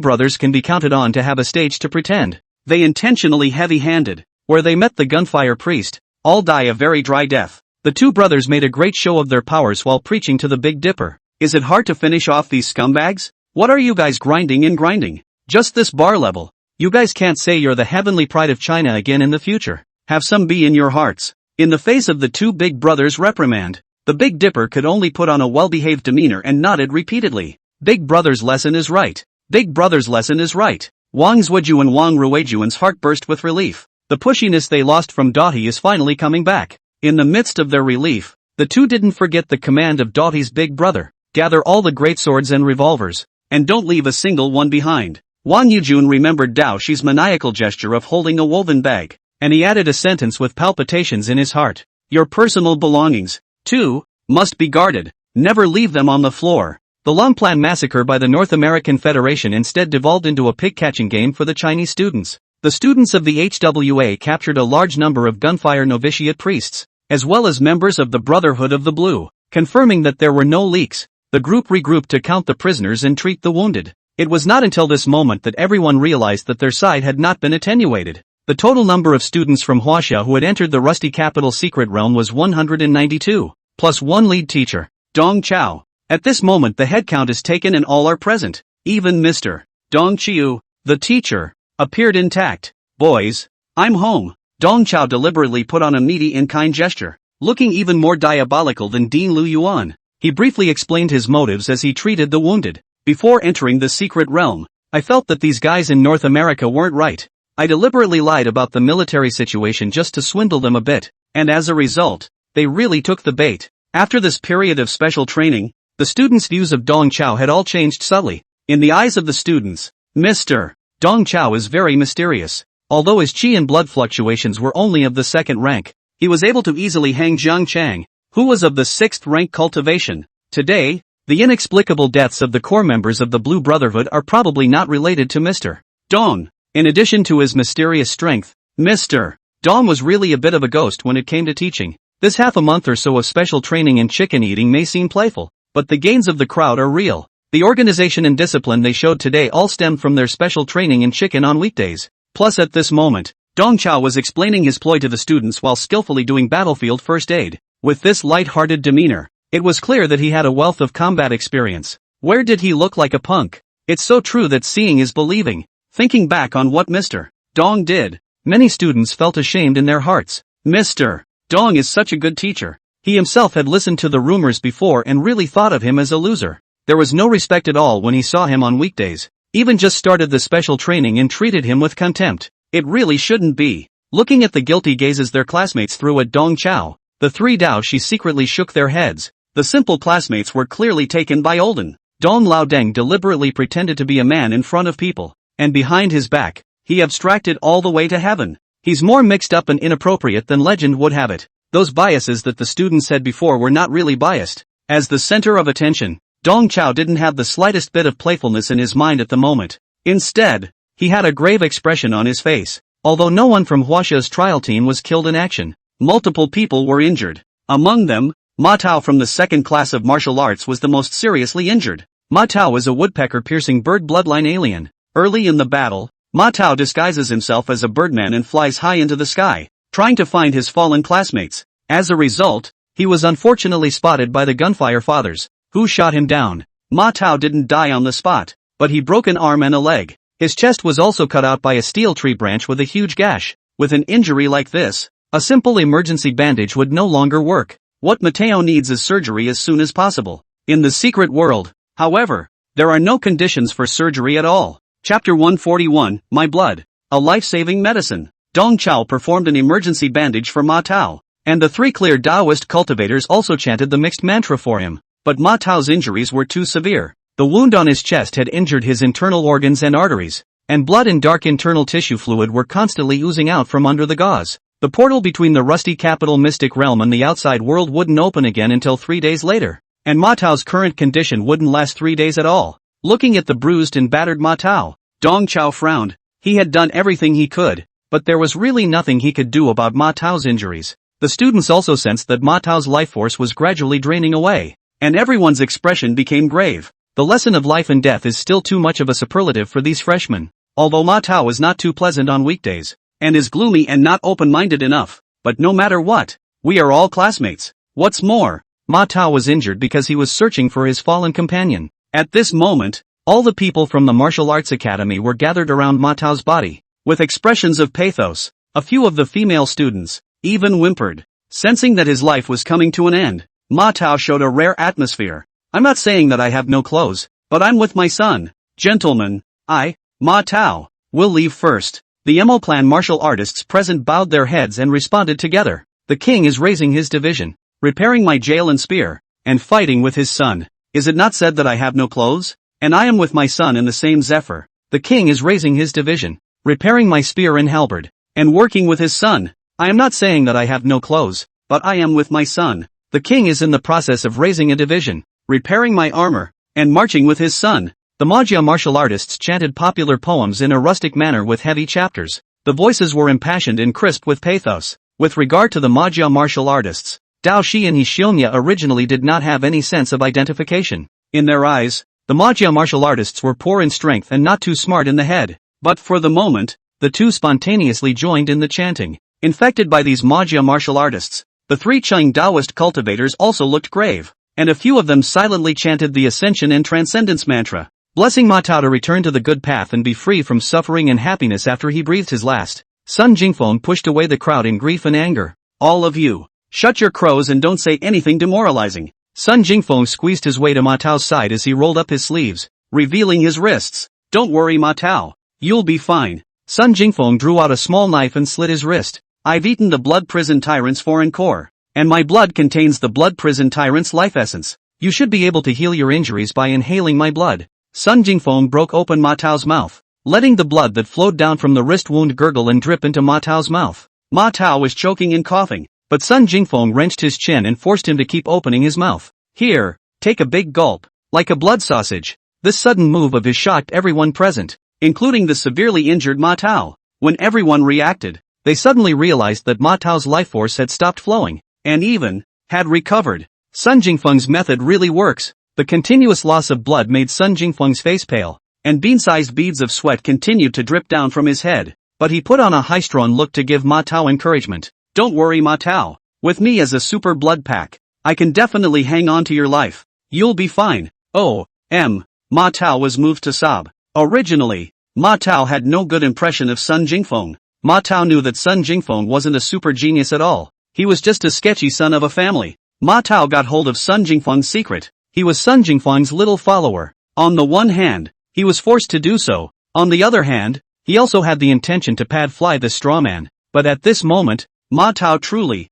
brothers can be counted on to have a stage to pretend. They intentionally heavy-handed, where they met the gunfire priest, all die a very dry death. The two brothers made a great show of their powers while preaching to the Big Dipper. Is it hard to finish off these scumbags? What are you guys grinding? Just this bar level. You guys can't say you're the heavenly pride of China again in the future. Have some be in your hearts. In the face of the two big brothers' reprimand, the Big Dipper could only put on a well-behaved demeanor and nodded repeatedly. Big brother's lesson is right. Big brother's lesson is right. Wang Zuoju and Wang Ruojuan's heart burst with relief. The pushiness they lost from Daohi is finally coming back. In the midst of their relief, the two didn't forget the command of Daohi's big brother. Gather all the great swords and revolvers, and don't leave a single one behind. Wang Yujun remembered Daoshi's maniacal gesture of holding a woven bag, and he added a sentence with palpitations in his heart. Your personal belongings, too, must be guarded. Never leave them on the floor. The long-planned massacre by the North American Federation instead devolved into a pig-catching game for the Chinese students. The students of the HWA captured a large number of gunfire novitiate priests, as well as members of the Brotherhood of the Blue. Confirming that there were no leaks, the group regrouped to count the prisoners and treat the wounded. It was not until this moment that everyone realized that their side had not been attenuated. The total number of students from Huaxia who had entered the Rusty Capital secret realm was 192, plus one lead teacher, Dong Chao. At this moment the head count is taken and all are present. Even Mr. Dong Chiu, the teacher, appeared intact. Boys, I'm home. Dong Chao deliberately put on a meaty in-kind gesture, looking even more diabolical than Dean Lu Yuan. He briefly explained his motives as he treated the wounded. Before entering the secret realm, I felt that these guys in North America weren't right. I deliberately lied about the military situation just to swindle them a bit, and as a result, they really took the bait. After this period of special training, the students' views of Dong Chao had all changed subtly. In the eyes of the students, Mr. Dong Chao is very mysterious. Although his chi and blood fluctuations were only of the second rank, he was able to easily hang Jiang Chang, who was of the sixth rank cultivation. Today, the inexplicable deaths of the core members of the Blue Brotherhood are probably not related to Mr. Dong. In addition to his mysterious strength, Mr. Dong was really a bit of a ghost when it came to teaching. This half a month or so of special training in chicken eating may seem playful, but the gains of the crowd are real. The organization and discipline they showed today all stemmed from their special training in chicken on weekdays. Plus at this moment, Dong Chao was explaining his ploy to the students while skillfully doing battlefield first aid. With this light-hearted demeanor, it was clear that he had a wealth of combat experience. Where did he look like a punk? It's so true that seeing is believing. Thinking back on what Mr. Dong did, many students felt ashamed in their hearts. Mr. Dong is such a good teacher. He himself had listened to the rumors before and really thought of him as a loser. There was no respect at all when he saw him on weekdays. Even just started the special training and treated him with contempt. It really shouldn't be. Looking at the guilty gazes their classmates threw at Dong Chao, the three Daoshi secretly shook their heads. The simple classmates were clearly taken by Olden. Dong Laodeng deliberately pretended to be a man in front of people, and behind his back, he abstracted all the way to heaven. He's more mixed up and inappropriate than legend would have it. Those biases that the students said before were not really biased. As the center of attention, Dong Chao didn't have the slightest bit of playfulness in his mind at the moment. Instead, he had a grave expression on his face. Although no one from Huaxia's trial team was killed in action, multiple people were injured. Among them, Ma Tao from the second class of martial arts was the most seriously injured. Ma Tao is a woodpecker-piercing bird bloodline alien. Early in the battle, Ma Tao disguises himself as a birdman and flies high into the sky, trying to find his fallen classmates. As a result, he was unfortunately spotted by the gunfire fathers, who shot him down. Ma Tao didn't die on the spot, but he broke an arm and a leg. His chest was also cut out by a steel tree branch with a huge gash. With an injury like this, a simple emergency bandage would no longer work. What Mateo needs is surgery as soon as possible. In the secret world, however, there are no conditions for surgery at all. Chapter 141, My Blood, a life-saving medicine. Dong Chao performed an emergency bandage for Ma Tao, and the three clear Taoist cultivators also chanted the mixed mantra for him. But Ma Tao's injuries were too severe. The wound on his chest had injured his internal organs and arteries, and blood and dark internal tissue fluid were constantly oozing out from under the gauze. The portal between the rusty capital mystic realm and the outside world wouldn't open again until 3 days later, and Ma Tao's current condition wouldn't last 3 days at all. Looking at the bruised and battered Ma Tao, Dong Chao frowned. He had done everything he could, but there was really nothing he could do about Ma Tao's injuries. The students also sensed that Ma Tao's life force was gradually draining away, and everyone's expression became grave. The lesson of life and death is still too much of a superlative for these freshmen. Although Ma Tao is not too pleasant on weekdays, and is gloomy and not open-minded enough, but no matter what, we are all classmates. What's more, Ma Tao was injured because he was searching for his fallen companion. At this moment, all the people from the martial arts academy were gathered around Ma Tao's body, with expressions of pathos. A few of the female students even whimpered, sensing that his life was coming to an end. Ma Tao showed a rare atmosphere. I'm not saying that I have no clothes, but I'm with my son. Gentlemen, Ma Tao, will leave first. The Emoplan martial artists present bowed their heads and responded together. The king is raising his division, repairing my jail and spear, and fighting with his son. Is it not said that I have no clothes? And I am with my son in the same zephyr. The king is raising his division, repairing my spear and halberd, and working with his son. I am not saying that I have no clothes, but I am with my son. The king is in the process of raising a division, repairing my armor, and marching with his son. The Maggia martial artists chanted popular poems in a rustic manner with heavy chapters. The voices were impassioned and crisp with pathos. With regard to the Maggia martial artists, Dao Shi and Hishionya originally did not have any sense of identification. In their eyes, the Maggia martial artists were poor in strength and not too smart in the head. But for the moment, the two spontaneously joined in the chanting. Infected by these Maggia martial artists, the three Cheng Taoist cultivators also looked grave, and a few of them silently chanted the Ascension and Transcendence mantra, blessing Ma Tao to return to the good path and be free from suffering and happiness after he breathed his last. Sun Jingfeng pushed away the crowd in grief and anger. All of you, shut your crows and don't say anything demoralizing. Sun Jingfeng squeezed his way to Ma Tao's side as he rolled up his sleeves, revealing his wrists. Don't worry Ma Tao, you'll be fine. Sun Jingfeng drew out a small knife and slit his wrist. I've eaten the blood prison tyrant's foreign core, and my blood contains the blood prison tyrant's life essence. You should be able to heal your injuries by inhaling my blood. Sun Jingfeng broke open Ma Tao's mouth, letting the blood that flowed down from the wrist wound gurgle and drip into Ma Tao's mouth. Ma Tao was choking and coughing, but Sun Jingfeng wrenched his chin and forced him to keep opening his mouth. Here, take a big gulp, like a blood sausage. This sudden move of his shocked everyone present, including the severely injured Ma Tao. When everyone reacted, they suddenly realized that Ma Tao's life force had stopped flowing, and even had recovered. Sun Jingfeng's method really works. The continuous loss of blood made Sun Jingfeng's face pale, and bean-sized beads of sweat continued to drip down from his head, but he put on a high-strung look to give Ma Tao encouragement. Don't worry Ma Tao, with me as a super blood pack, I can definitely hang on to your life. You'll be fine. Ma Tao was moved to sob. Originally, Ma Tao had no good impression of Sun Jingfeng. Ma Tao knew that Sun Jingfeng wasn't a super genius at all. He was just a sketchy son of a family. Ma Tao got hold of Sun Jingfeng's secret. He was Sun Jingfeng's little follower. On the one hand, he was forced to do so. On the other hand, he also had the intention to pad fly the straw man. But at this moment, Ma Tao truly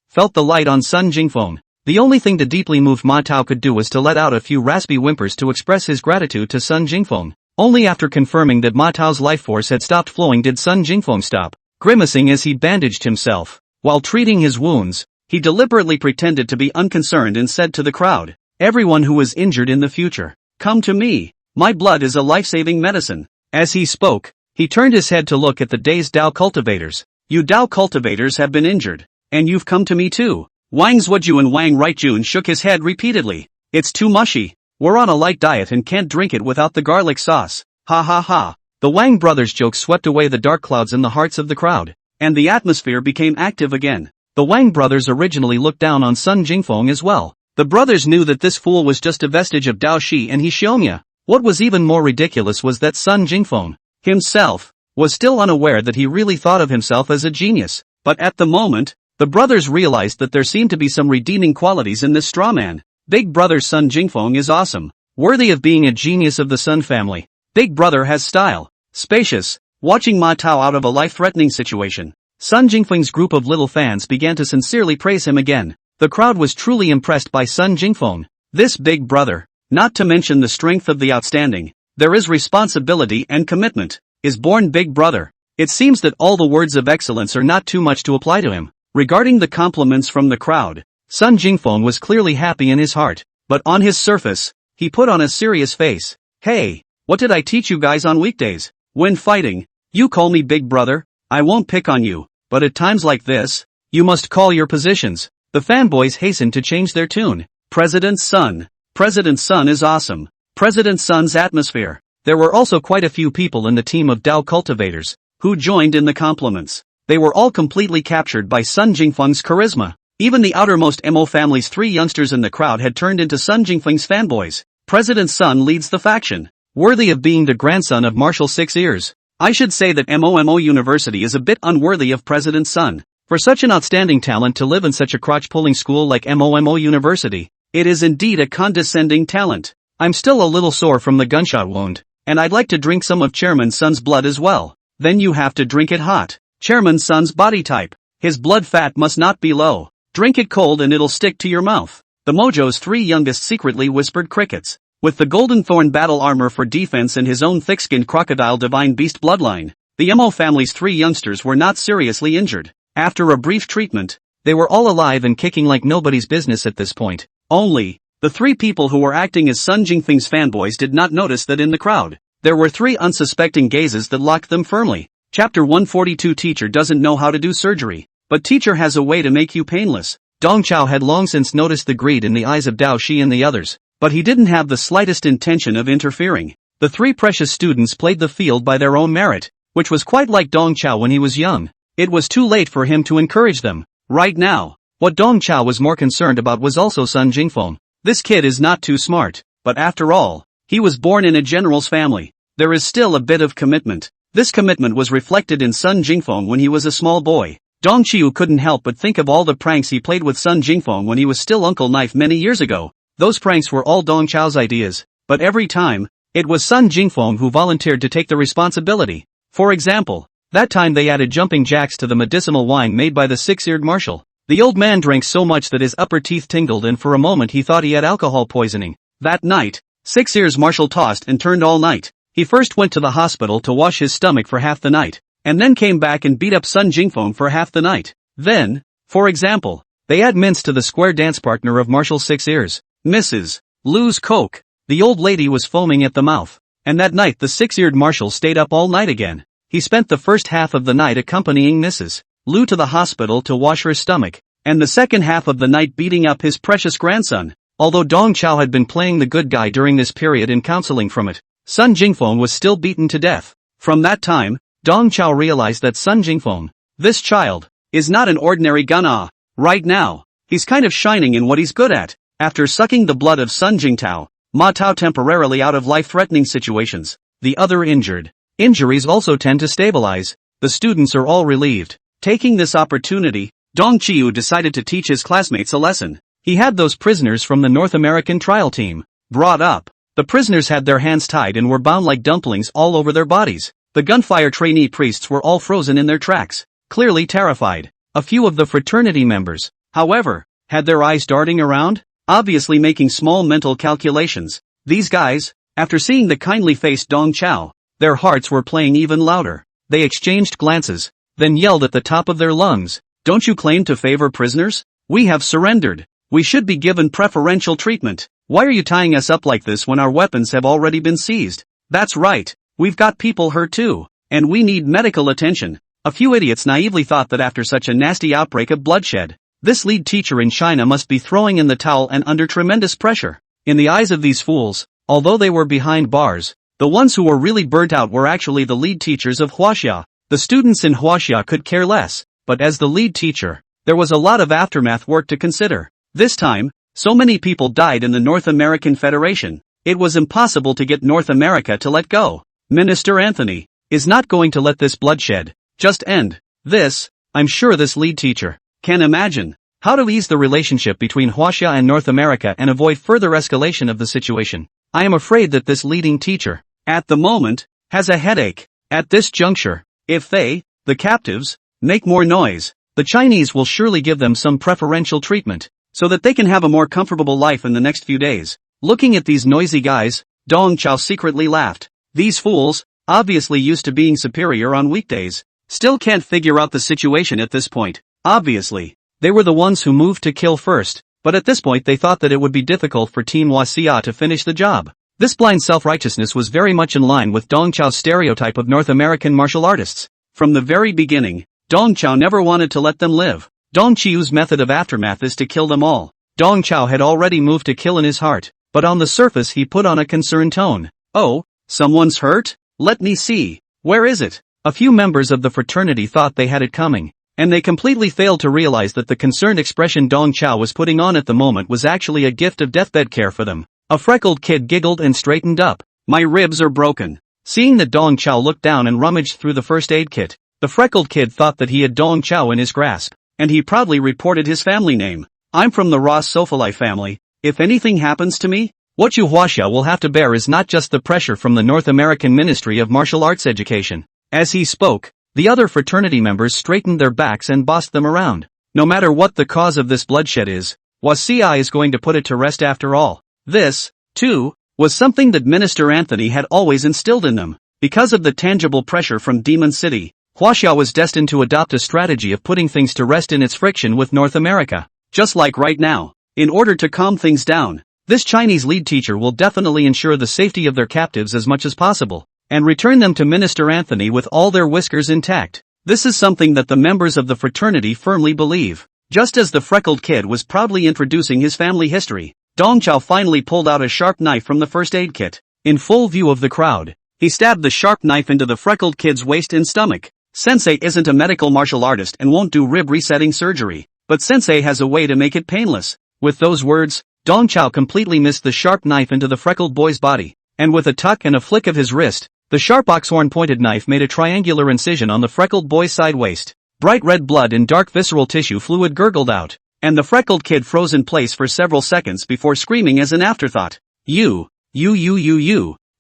felt the light on Sun Jingfeng. The only thing that deeply moved Ma Tao could do was to let out a few raspy whimpers to express his gratitude to Sun Jingfeng. Only after confirming that Ma Tao's life force had stopped flowing did Sun Jingfeng stop grimacing as he bandaged himself. While treating his wounds, he deliberately pretended to be unconcerned and said to the crowd, everyone who is injured in the future, come to me. My blood is a life-saving medicine. As he spoke, he turned his head to look at the dazed Dao cultivators. You Dao cultivators have been injured, and you've come to me too. Wang Zhuju and Wang Rightjun shook his head repeatedly. It's too mushy. We're on a light diet and can't drink it without the garlic sauce. Ha ha ha. The Wang brothers' joke swept away the dark clouds in the hearts of the crowd, and the atmosphere became active again. The Wang brothers originally looked down on Sun Jingfeng as well. The brothers knew that this fool was just a vestige of Dao Shi and He Xiongya. What was even more ridiculous was that Sun Jingfeng, himself, was still unaware that he really thought of himself as a genius. But at the moment, the brothers realized that there seemed to be some redeeming qualities in this straw man. Big brother Sun Jingfeng is awesome, worthy of being a genius of the Sun family. Big brother has style, spacious, watching Ma Tao out of a life-threatening situation. Sun Jingfeng's group of little fans began to sincerely praise him again. The crowd was truly impressed by Sun Jingfeng, this big brother. Not to mention the strength of the outstanding, there is responsibility and commitment, is born big brother. It seems that all the words of excellence are not too much to apply to him. Regarding the compliments from the crowd, Sun Jingfeng was clearly happy in his heart, but on his surface, he put on a serious face. Hey, what did I teach you guys on weekdays? When fighting, you call me big brother, I won't pick on you, but at times like this, you must call your positions. The fanboys hastened to change their tune. President Sun. President Sun is awesome. President Sun's atmosphere. There were also quite a few people in the team of Dao cultivators, who joined in the compliments. They were all completely captured by Sun Jingfeng's charisma. Even the outermost Mo family's 3 youngsters in the crowd had turned into Sun Jingfeng's fanboys. President Sun leads the faction, worthy of being the grandson of Marshal Six Ears. I should say that MOMO University is a bit unworthy of President Sun. For such an outstanding talent to live in such a crotch-pulling school like MOMO University, it is indeed a condescending talent. I'm still a little sore from the gunshot wound, and I'd like to drink some of Chairman Sun's blood as well. Then you have to drink it hot. Chairman Sun's body type. His blood fat must not be low. Drink it cold and it'll stick to your mouth. The Mojo's 3 youngest secretly whispered crickets. With the Golden Thorn battle armor for defense and his own thick-skinned crocodile divine beast bloodline, the Mo family's 3 youngsters were not seriously injured. After a brief treatment, they were all alive and kicking like nobody's business at this point. Only, the 3 people who were acting as Sun Jingfeng's fanboys did not notice that in the crowd, there were 3 unsuspecting gazes that locked them firmly. Chapter 142. Teacher doesn't know how to do surgery, but teacher has a way to make you painless. Dong Chao had long since noticed the greed in the eyes of Dao Shi and the others, but he didn't have the slightest intention of interfering. The 3 precious students played the field by their own merit, which was quite like Dong Chao when he was young. It was too late for him to encourage them. Right now, what Dong Chao was more concerned about was also Sun Jingfeng. This kid is not too smart, but after all, he was born in a general's family. There is still a bit of commitment. This commitment was reflected in Sun Jingfeng when he was a small boy. Dong Qiu couldn't help but think of all the pranks he played with Sun Jingfeng when he was still Uncle Knife many years ago. Those pranks were all Dong Chao's ideas, but every time, it was Sun Jingfeng who volunteered to take the responsibility. For example, that time they added jumping jacks to the medicinal wine made by the 6-eared marshal. The old man drank so much that his upper teeth tingled and for a moment he thought he had alcohol poisoning. That night, 6 ears marshal tossed and turned all night. He first went to the hospital to wash his stomach for half the night, and then came back and beat up Sun Jingfeng for half the night. Then, for example, they add mints to the square dance partner of Marshal 6 Ears, Mrs. Lu's Coke. The old lady was foaming at the mouth, and that night the 6-eared marshal stayed up all night again. He spent the first half of the night accompanying Mrs. Lu to the hospital to wash her stomach, and the second half of the night beating up his precious grandson. Although Dong Chao had been playing the good guy during this period and counseling from it, Sun Jingfeng was still beaten to death. From that time, Dong Chao realized that Sun Jingfeng, this child, is not an ordinary gunna. Right now, he's kind of shining in what he's good at. After sucking the blood of Sun Jingtao, Ma Tao temporarily out of life-threatening situations, the other injured. Injuries also tend to stabilize. The students are all relieved. Taking this opportunity, Dong Qiu decided to teach his classmates a lesson. He had those prisoners from the North American trial team brought up. The prisoners had their hands tied and were bound like dumplings all over their bodies. The gunfire trainee priests were all frozen in their tracks, clearly terrified. A few of the fraternity members, however, had their eyes darting around, obviously making small mental calculations. These guys, after seeing the kindly-faced Dong Chao, their hearts were playing even louder. They exchanged glances, then yelled at the top of their lungs, "Don't you claim to favor prisoners? We have surrendered. We should be given preferential treatment. Why are you tying us up like this when our weapons have already been seized? That's right, we've got people hurt too, and we need medical attention." A few idiots naively thought that after such a nasty outbreak of bloodshed, this lead teacher in China must be throwing in the towel and under tremendous pressure. In the eyes of these fools, although they were behind bars, The ones who were really burnt out were actually the lead teachers of Huaxia. The students in Huaxia could care less, but as the lead teacher, there was a lot of aftermath work to consider. This time, so many people died in the North American Federation, it was impossible to get North America to let go. Minister Anthony is not going to let this bloodshed just end. This, I'm sure this lead teacher can imagine how to ease the relationship between Huaxia and North America and avoid further escalation of the situation. I am afraid that this leading teacher, at the moment, has a headache. At this juncture, if they, the captives, make more noise, the Chinese will surely give them some preferential treatment, so that they can have a more comfortable life in the next few days. Looking at these noisy guys, Dong Chao secretly laughed. These fools, obviously used to being superior on weekdays, still can't figure out the situation at this point. Obviously, they were the ones who moved to kill first, but at this point they thought that it would be difficult for Team Huaxia to finish the job. This blind self-righteousness was very much in line with Dong Chao's stereotype of North American martial artists. From the very beginning, Dong Chao never wanted to let them live. Dong Qiu's method of aftermath is to kill them all. Dong Chao had already moved to kill in his heart, but on the surface he put on a concerned tone. Oh, someone's hurt? Let me see. Where is it? A few members of the fraternity thought they had it coming, and they completely failed to realize that the concerned expression Dong Chao was putting on at the moment was actually a gift of deathbed care for them. A freckled kid giggled and straightened up. My ribs are broken. Seeing that Dong Chao looked down and rummaged through the first aid kit, the freckled kid thought that he had Dong Chao in his grasp, and he proudly reported his family name. I'm from the Ross Sofalai family. If anything happens to me, what you Huaxia will have to bear is not just the pressure from the North American Ministry of Martial Arts Education. As he spoke, the other fraternity members straightened their backs and bossed them around. No matter what the cause of this bloodshed is, Huaxia is going to put it to rest after all. This, too, was something that Minister Anthony had always instilled in them. Because of the tangible pressure from Demon City, Huaxia was destined to adopt a strategy of putting things to rest in its friction with North America. Just like right now, in order to calm things down, this Chinese lead teacher will definitely ensure the safety of their captives as much as possible, and return them to Minister Anthony with all their whiskers intact. This is something that the members of the fraternity firmly believe. Just as the freckled kid was proudly introducing his family history, Dong Chao finally pulled out a sharp knife from the first aid kit. In full view of the crowd, he stabbed the sharp knife into the freckled kid's waist and stomach. Sensei isn't a medical martial artist and won't do rib resetting surgery, but Sensei has a way to make it painless. With those words, Dong Chao completely missed the sharp knife into the freckled boy's body, and with a tuck and a flick of his wrist, the sharp oxhorn-pointed knife made a triangular incision on the freckled boy's side waist. Bright red blood and dark visceral tissue fluid gurgled out, and the freckled kid froze in place for several seconds before screaming as an afterthought. You,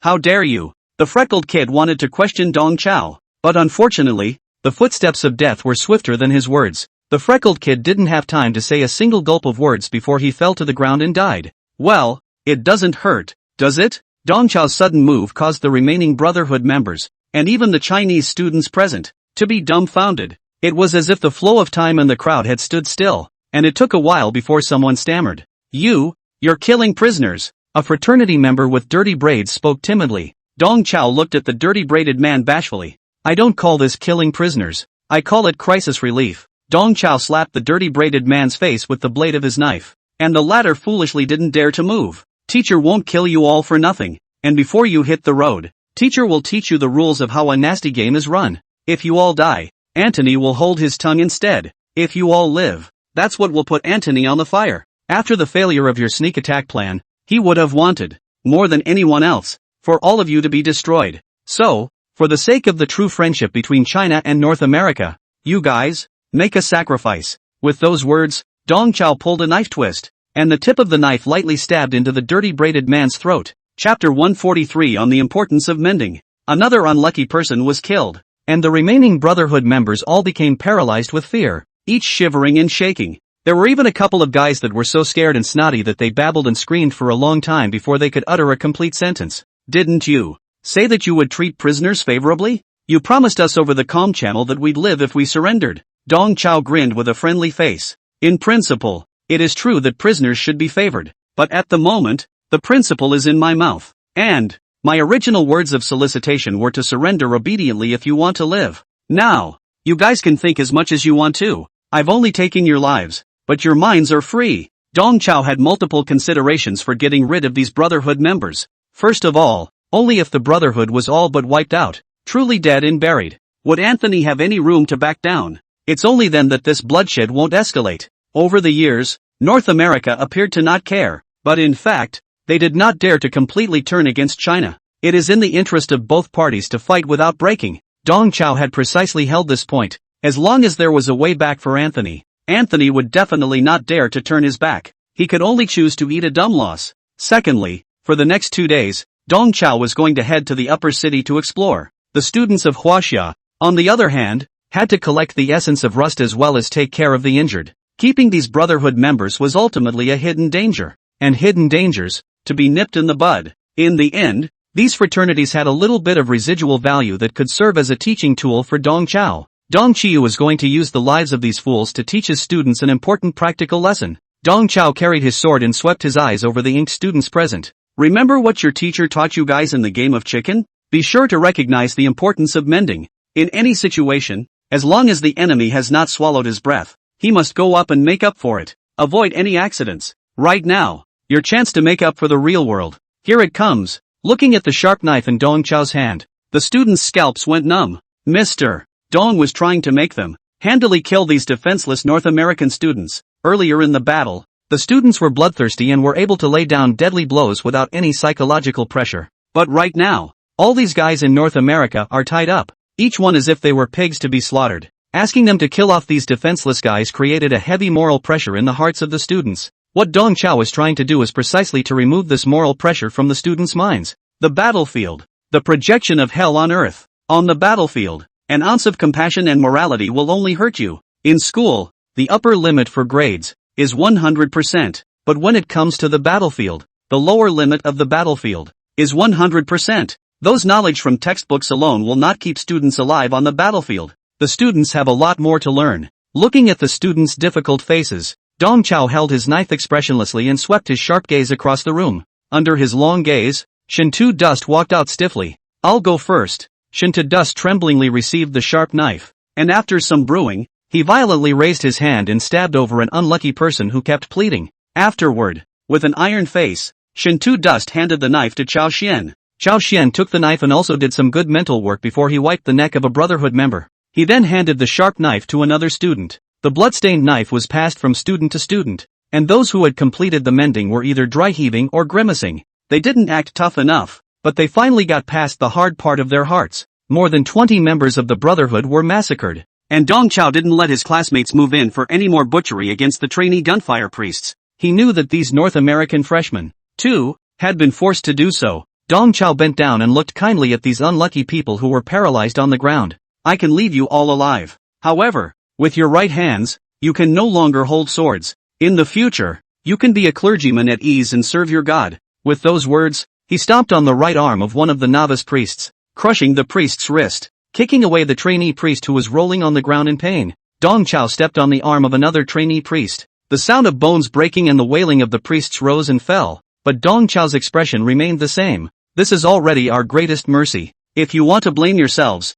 how dare you? The freckled kid wanted to question Dong Chao, but unfortunately, the footsteps of death were swifter than his words. The freckled kid didn't have time to say a single gulp of words before he fell to the ground and died. Well, it doesn't hurt, does it? Dong Chao's sudden move caused the remaining Brotherhood members, and even the Chinese students present, to be dumbfounded. It was as if the flow of time in the crowd had stood still, and it took a while before someone stammered. You're killing prisoners. A fraternity member with dirty braids spoke timidly. Dong Chao looked at the dirty braided man bashfully. I don't call this killing prisoners. I call it crisis relief. Dong Chao slapped the dirty braided man's face with the blade of his knife, and the latter foolishly didn't dare to move. Teacher won't kill you all for nothing, and before you hit the road, teacher will teach you the rules of how a nasty game is run. If you all die, Anthony will hold his tongue instead. If you all live, that's what will put Anthony on the fire. After the failure of your sneak attack plan, he would have wanted, more than anyone else, for all of you to be destroyed. So, for the sake of the true friendship between China and North America, you guys, make a sacrifice. With those words, Dong Chao pulled a knife twist, and the tip of the knife lightly stabbed into the dirty braided man's throat. Chapter 143 on the importance of mending. Another unlucky person was killed, and the remaining Brotherhood members all became paralyzed with fear, each shivering and shaking. There were even a couple of guys that were so scared and snotty that they babbled and screamed for a long time before they could utter a complete sentence. Didn't you say that you would treat prisoners favorably? You promised us over the comm channel that we'd live if we surrendered. Dong Chao grinned with a friendly face. In principle, it is true that prisoners should be favored, but at the moment, the principle is in my mouth, and my original words of solicitation were to surrender obediently if you want to live. Now, you guys can think as much as you want to. I've only taken your lives, but your minds are free. Dong Chao had multiple considerations for getting rid of these Brotherhood members. First of all Only if the Brotherhood was all but wiped out, truly dead and buried, would Anthony have any room to back down. It's only then that this bloodshed won't escalate. Over the years, North America appeared to not care, but in fact, they did not dare to completely turn against China. It is in the interest of both parties to fight without breaking. Dong Chao had precisely held this point. As long as there was a way back for Anthony, Anthony would definitely not dare to turn his back. He could only choose to eat a dumb loss. Secondly, for the next 2 days, Dong Chao was going to head to the upper city to explore. The students of Huaxia, on the other hand, had to collect the essence of rust as well as take care of the injured. Keeping these Brotherhood members was ultimately a hidden danger, and hidden dangers, to be nipped in the bud. In the end, these fraternities had a little bit of residual value that could serve as a teaching tool for Dong Chao. Dong Chiu was going to use the lives of these fools to teach his students an important practical lesson. Dong Chao carried his sword and swept his eyes over the inked students present. Remember what your teacher taught you guys in the game of chicken? Be sure to recognize the importance of mending. In any situation, as long as the enemy has not swallowed his breath, he must go up and make up for it. Avoid any accidents. Right now, your chance to make up for the real world. Here it comes. Looking at the sharp knife in Dong Chao's hand, the students' scalps went numb. Mr. Dong was trying to make them handily kill these defenseless North American students. Earlier in the battle, the students were bloodthirsty and were able to lay down deadly blows without any psychological pressure. But right now, all these guys in North America are tied up, each one as if they were pigs to be slaughtered. Asking them to kill off these defenseless guys created a heavy moral pressure in the hearts of the students. What Dong Chao was trying to do is precisely to remove this moral pressure from the students' minds. The battlefield. The projection of hell on earth. On the battlefield, an ounce of compassion and morality will only hurt you. In school, the upper limit for grades is 100%, but when it comes to the battlefield, the lower limit of the battlefield is 100%. Those knowledge from textbooks alone will not keep students alive on the battlefield. The students have a lot more to learn. Looking at the students' difficult faces, Dong Chao held his knife expressionlessly and swept his sharp gaze across the room. Under his long gaze, Shintu Dust walked out stiffly. I'll go first. Shintu Dust tremblingly received the sharp knife, and after some brewing, he violently raised his hand and stabbed over an unlucky person who kept pleading. Afterward, with an iron face, Shintu Dust handed the knife to Chao Xian. Chao Xian took the knife and also did some good mental work before he wiped the neck of a Brotherhood member. He then handed the sharp knife to another student. The bloodstained knife was passed from student to student, and those who had completed the mending were either dry heaving or grimacing. They didn't act tough enough, but they finally got past the hard part of their hearts. More than 20 members of the Brotherhood were massacred, and Dong Chao didn't let his classmates move in for any more butchery against the trainee gunfire priests. He knew that these North American freshmen, too, had been forced to do so. Dong Chao bent down and looked kindly at these unlucky people who were paralyzed on the ground. I can leave you all alive. However, with your right hands, you can no longer hold swords. In the future, you can be a clergyman at ease and serve your God. With those words, he stomped on the right arm of one of the novice priests, crushing the priest's wrist, kicking away the trainee priest who was rolling on the ground in pain. Dong Chao stepped on the arm of another trainee priest. The sound of bones breaking and the wailing of the priests rose and fell, but Dong Chao's expression remained the same. This is already our greatest mercy. If you want to blame yourselves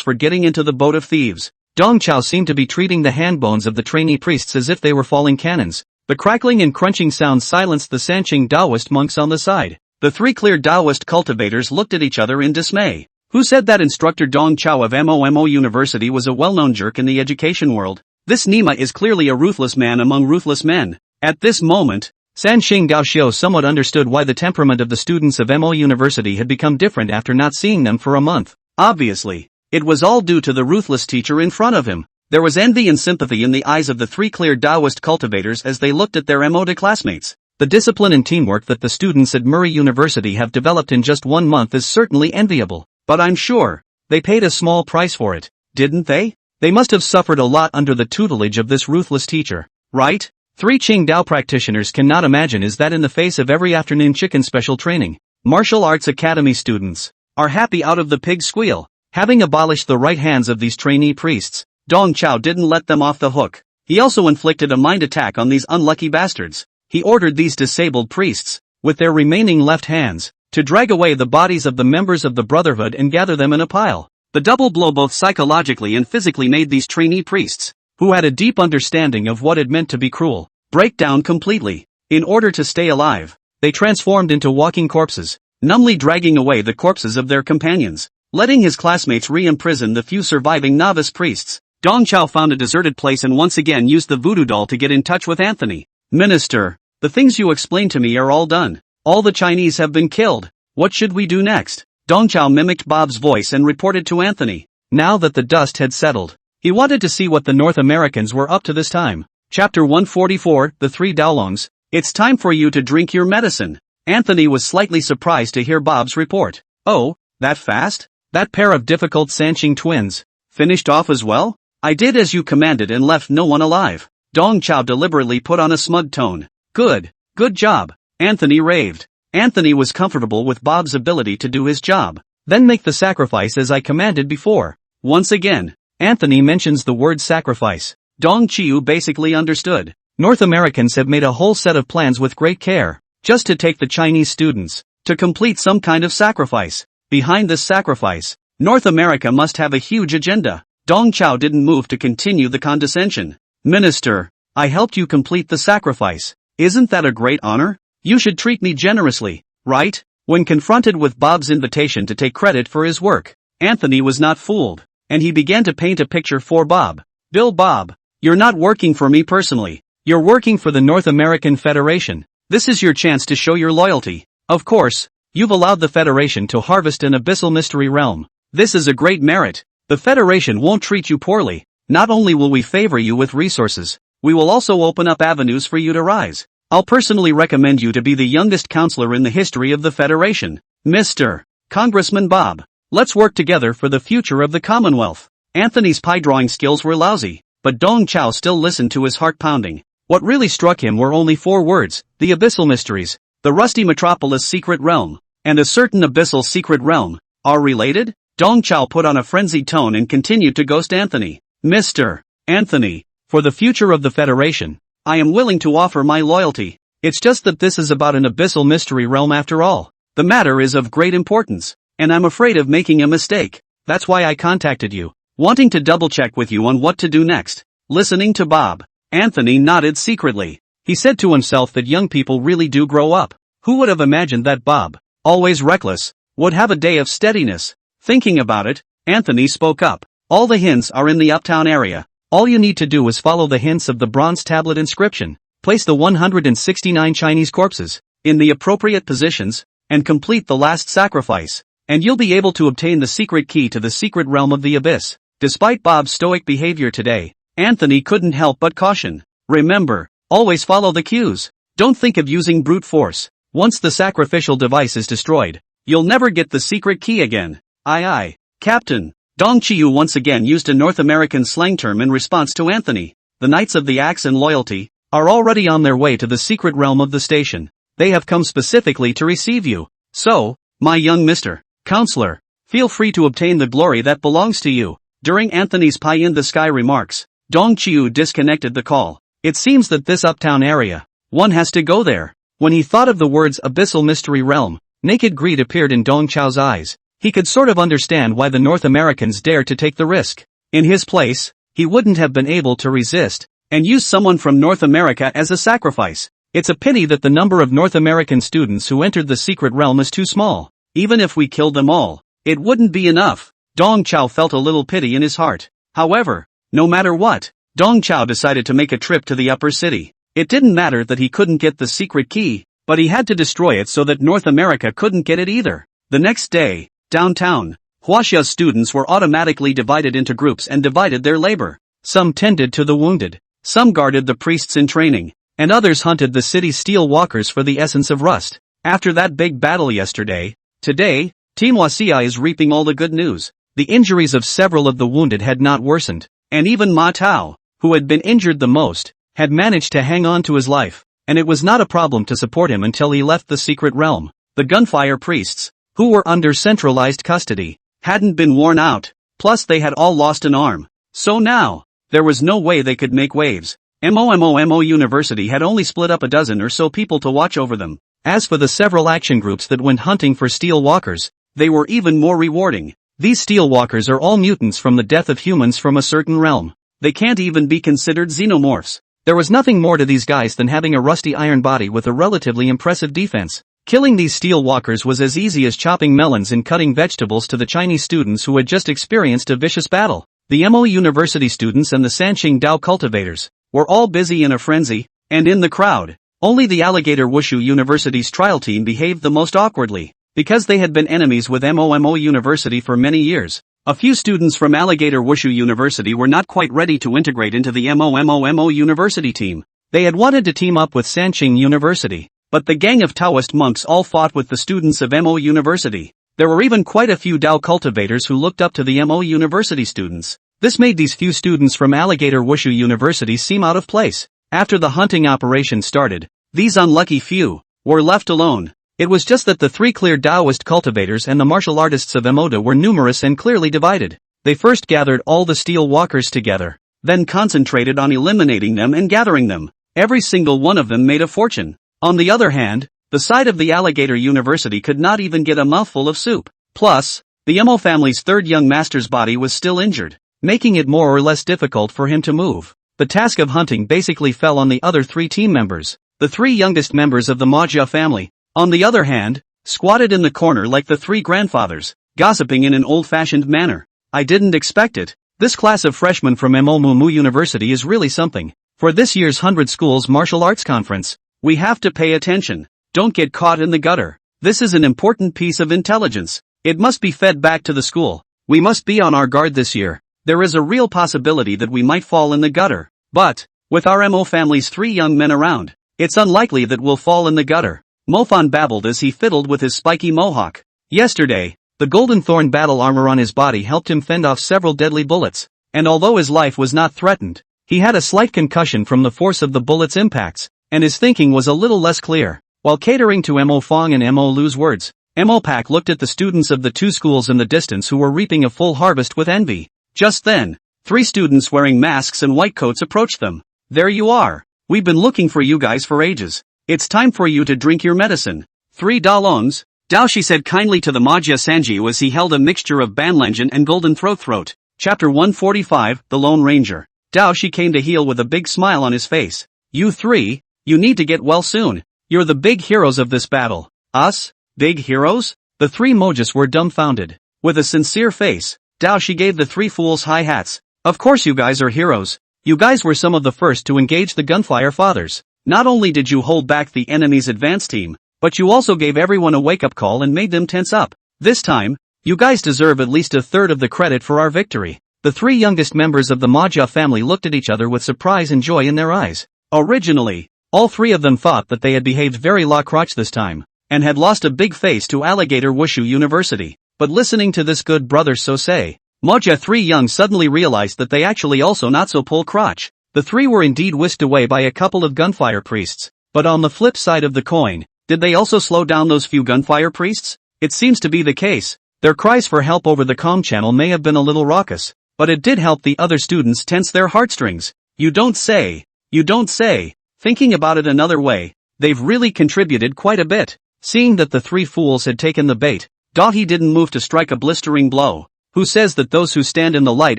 for getting into the boat of thieves. Dong Chao seemed to be treating the hand bones of the trainee priests as if they were falling cannons. The crackling and crunching sounds silenced the Sanqing Taoist monks on the side. The three clear Taoist cultivators looked at each other in dismay. Who said that instructor Dong Chao of MOMO University was a well-known jerk in the education world? This Nima is clearly a ruthless man among ruthless men. At this moment, Sanqing Daoxiu somewhat understood why the temperament of the students of MO University had become different after not seeing them for a month. Obviously, it was all due to the ruthless teacher in front of him. There was envy and sympathy in the eyes of the three clear Taoist cultivators as they looked at their MOD classmates. The discipline and teamwork that the students at Murray University have developed in just 1 month is certainly enviable. But I'm sure, they paid a small price for it, didn't they? They must have suffered a lot under the tutelage of this ruthless teacher, right? 3 Qingdao practitioners cannot imagine is that in the face of every afternoon chicken special training, martial arts academy students are happy out of the pig squeal. Having abolished the right hands of these trainee priests, Dong Chao didn't let them off the hook. He also inflicted a mind attack on these unlucky bastards. He ordered these disabled priests, with their remaining left hands, to drag away the bodies of the members of the Brotherhood and gather them in a pile. The double blow both psychologically and physically made these trainee priests, who had a deep understanding of what it meant to be cruel, break down completely. In order to stay alive, they transformed into walking corpses. numbly dragging away the corpses of their companions, letting his classmates re-imprison the few surviving novice priests. Dong Chao found a deserted place and once again used the voodoo doll to get in touch with Anthony. Minister, the things you explained to me are all done. All the Chinese have been killed. What should we do next? Dong Chao mimicked Bob's voice and reported to Anthony. Now that the dust had settled, he wanted to see what the North Americans were up to this time. Chapter 144, The Three Daolongs. It's time for you to drink your medicine. Anthony was slightly surprised to hear Bob's report. Oh, that fast? That pair of difficult Sanqing twins finished off as well? I did as you commanded and left no one alive. Dong Chao deliberately put on a smug tone. Good job, Anthony raved. Anthony was comfortable with Bob's ability to do his job. Then make the sacrifice as I commanded before. Once again, Anthony mentions the word sacrifice. Dong Chiu basically understood. North Americans have made a whole set of plans with great care, just to take the Chinese students, to complete some kind of sacrifice. Behind this sacrifice, North America must have a huge agenda. Dong Chao didn't move to continue the condescension. Minister, I helped you complete the sacrifice. Isn't that a great honor? You should treat me generously, right? When confronted with Bob's invitation to take credit for his work, Anthony was not fooled, and he began to paint a picture for Bob. Bob, you're not working for me personally. You're working for the North American Federation. This is your chance to show your loyalty. Of course, you've allowed the Federation to harvest an abyssal mystery realm. This is a great merit. The Federation won't treat you poorly. Not only will we favor you with resources, we will also open up avenues for you to rise. I'll personally recommend you to be the youngest counselor in the history of the Federation. Mr. Congressman Bob, let's work together for the future of the Commonwealth. Anthony's pie drawing skills were lousy, but Dong Chao still listened to his heart pounding. What really struck him were only 4 words: the abyssal mysteries, the rusty metropolis secret realm, and a certain abyssal secret realm. Are related? Dong Chao put on a frenzied tone and continued to ghost Anthony. Mr. Anthony, for the future of the Federation, I am willing to offer my loyalty. It's just that this is about an abyssal mystery realm after all. The matter is of great importance, and I'm afraid of making a mistake. That's why I contacted you, wanting to double-check with you on what to do next. Listening to Bob, Anthony nodded secretly. He said to himself that young people really do grow up. Who would have imagined that Bob, always reckless, would have a day of steadiness? Thinking about it, Anthony spoke up. All the hints are in the uptown area. All you need to do is follow the hints of the bronze tablet inscription, place the 169 Chinese corpses in the appropriate positions, and complete the last sacrifice, and you'll be able to obtain the secret key to the secret realm of the abyss. Despite Bob's stoic behavior today, Anthony couldn't help but caution. Remember, always follow the cues. Don't think of using brute force. Once the sacrificial device is destroyed, you'll never get the secret key again. Aye, Captain. Dong Chiu once again used a North American slang term in response to Anthony. The Knights of the Axe and Loyalty are already on their way to the secret realm of the station. They have come specifically to receive you. So, my young Mr. Counselor, feel free to obtain the glory that belongs to you. During Anthony's pie-in-the-sky remarks, Dong Chiu disconnected the call. It seems that this uptown area, one has to go there. When he thought of the words abyssal mystery realm, naked greed appeared in Dong Chao's eyes. He could sort of understand why the North Americans dared to take the risk. In his place, he wouldn't have been able to resist, and use someone from North America as a sacrifice. It's a pity that the number of North American students who entered the secret realm is too small. Even if we killed them all, it wouldn't be enough. Dong Chao felt a little pity in his heart. However, no matter what, Dong Chao decided to make a trip to the upper city. It didn't matter that he couldn't get the secret key, but he had to destroy it so that North America couldn't get it either. The next day, downtown, Huaxia's students were automatically divided into groups and divided their labor. Some tended to the wounded, some guarded the priests in training, and others hunted the city's steel walkers for the essence of rust. After that big battle yesterday, today, Team Huaxia is reaping all the good news. The injuries of several of the wounded had not worsened, and even Ma Tao, who had been injured the most, had managed to hang on to his life, and it was not a problem to support him until he left the secret realm. The gunfire priests, who were under centralized custody, hadn't been worn out, plus they had all lost an arm. So now, there was no way they could make waves. MOMO University had only split up a dozen or so people to watch over them. As for the several action groups that went hunting for steel walkers, they were even more rewarding. These steel walkers are all mutants from the death of humans from a certain realm. They can't even be considered xenomorphs. There was nothing more to these guys than having a rusty iron body with a relatively impressive defense. Killing these steel walkers was as easy as chopping melons and cutting vegetables to the Chinese students who had just experienced a vicious battle. The Mo University students and the Sanqing Dao cultivators were all busy in a frenzy, and in the crowd, only the Alligator Wushu University's trial team behaved the most awkwardly, because they had been enemies with Mo University for many years. A few students from Alligator Wushu University were not quite ready to integrate into the Mo University team. They had wanted to team up with Sanqing University, but the gang of Taoist monks all fought with the students of Mo University. There were even quite a few Dao cultivators who looked up to the Mo University students. This made these few students from Alligator Wushu University seem out of place. After the hunting operation started, these unlucky few were left alone. It was just that the three clear Taoist cultivators and the martial artists of Emoda were numerous and clearly divided. They first gathered all the steel walkers together, then concentrated on eliminating them and gathering them. Every single one of them made a fortune. On the other hand, the side of the Alligator University could not even get a mouthful of soup. Plus, the Mo family's third young master's body was still injured, making it more or less difficult for him to move. The task of hunting basically fell on the other three team members. The three youngest members of the Majia family, on the other hand, squatted in the corner like the three grandfathers, gossiping in an old-fashioned manner. I didn't expect it. This class of freshmen from Mo University is really something. For this year's 100 Schools Martial Arts Conference, we have to pay attention. Don't get caught in the gutter. This is an important piece of intelligence. It must be fed back to the school. We must be on our guard this year. There is a real possibility that we might fall in the gutter. But, with our Mo family's three young men around, it's unlikely that we'll fall in the gutter. Mofan babbled as he fiddled with his spiky mohawk. Yesterday, the golden thorn battle armor on his body helped him fend off several deadly bullets, and although his life was not threatened, he had a slight concussion from the force of the bullet's impacts, and his thinking was a little less clear. While catering to Mo Fong and Mo Lu's words, Mo Pak looked at the students of the two schools in the distance who were reaping a full harvest with envy. Just then, three students wearing masks and white coats approached them. There you are. We've been looking for you guys for ages. It's time for you to drink your medicine. 3 dalongs. Daoshi said kindly to the Majia Sanji as he held a mixture of Banlenjin and Golden Throat. Chapter 145, The Lone Ranger. Daoshi came to heel with a big smile on his face. You three, you need to get well soon. You're the big heroes of this battle. Us? Big heroes? The three Mojas were dumbfounded. With a sincere face, Daoshi gave the three fools high hats. Of course you guys are heroes. You guys were some of the first to engage the gunfire fathers. Not only did you hold back the enemy's advance team, but you also gave everyone a wake-up call and made them tense up. This time, you guys deserve at least a third of the credit for our victory. The three youngest members of the Majia family looked at each other with surprise and joy in their eyes. Originally, all three of them thought that they had behaved very la crotch this time, and had lost a big face to Alligator Wushu University. But listening to this good brother so say, Majia 3 Young suddenly realized that they actually also not so pull crotch. The three were indeed whisked away by a couple of gunfire priests, but on the flip side of the coin, did they also slow down those few gunfire priests? It seems to be the case. Their cries for help over the comm channel may have been a little raucous, but it did help the other students tense their heartstrings. You don't say. You don't say. Thinking about it another way, they've really contributed quite a bit. Seeing that the three fools had taken the bait, Dahi didn't move to strike a blistering blow. Who says that those who stand in the light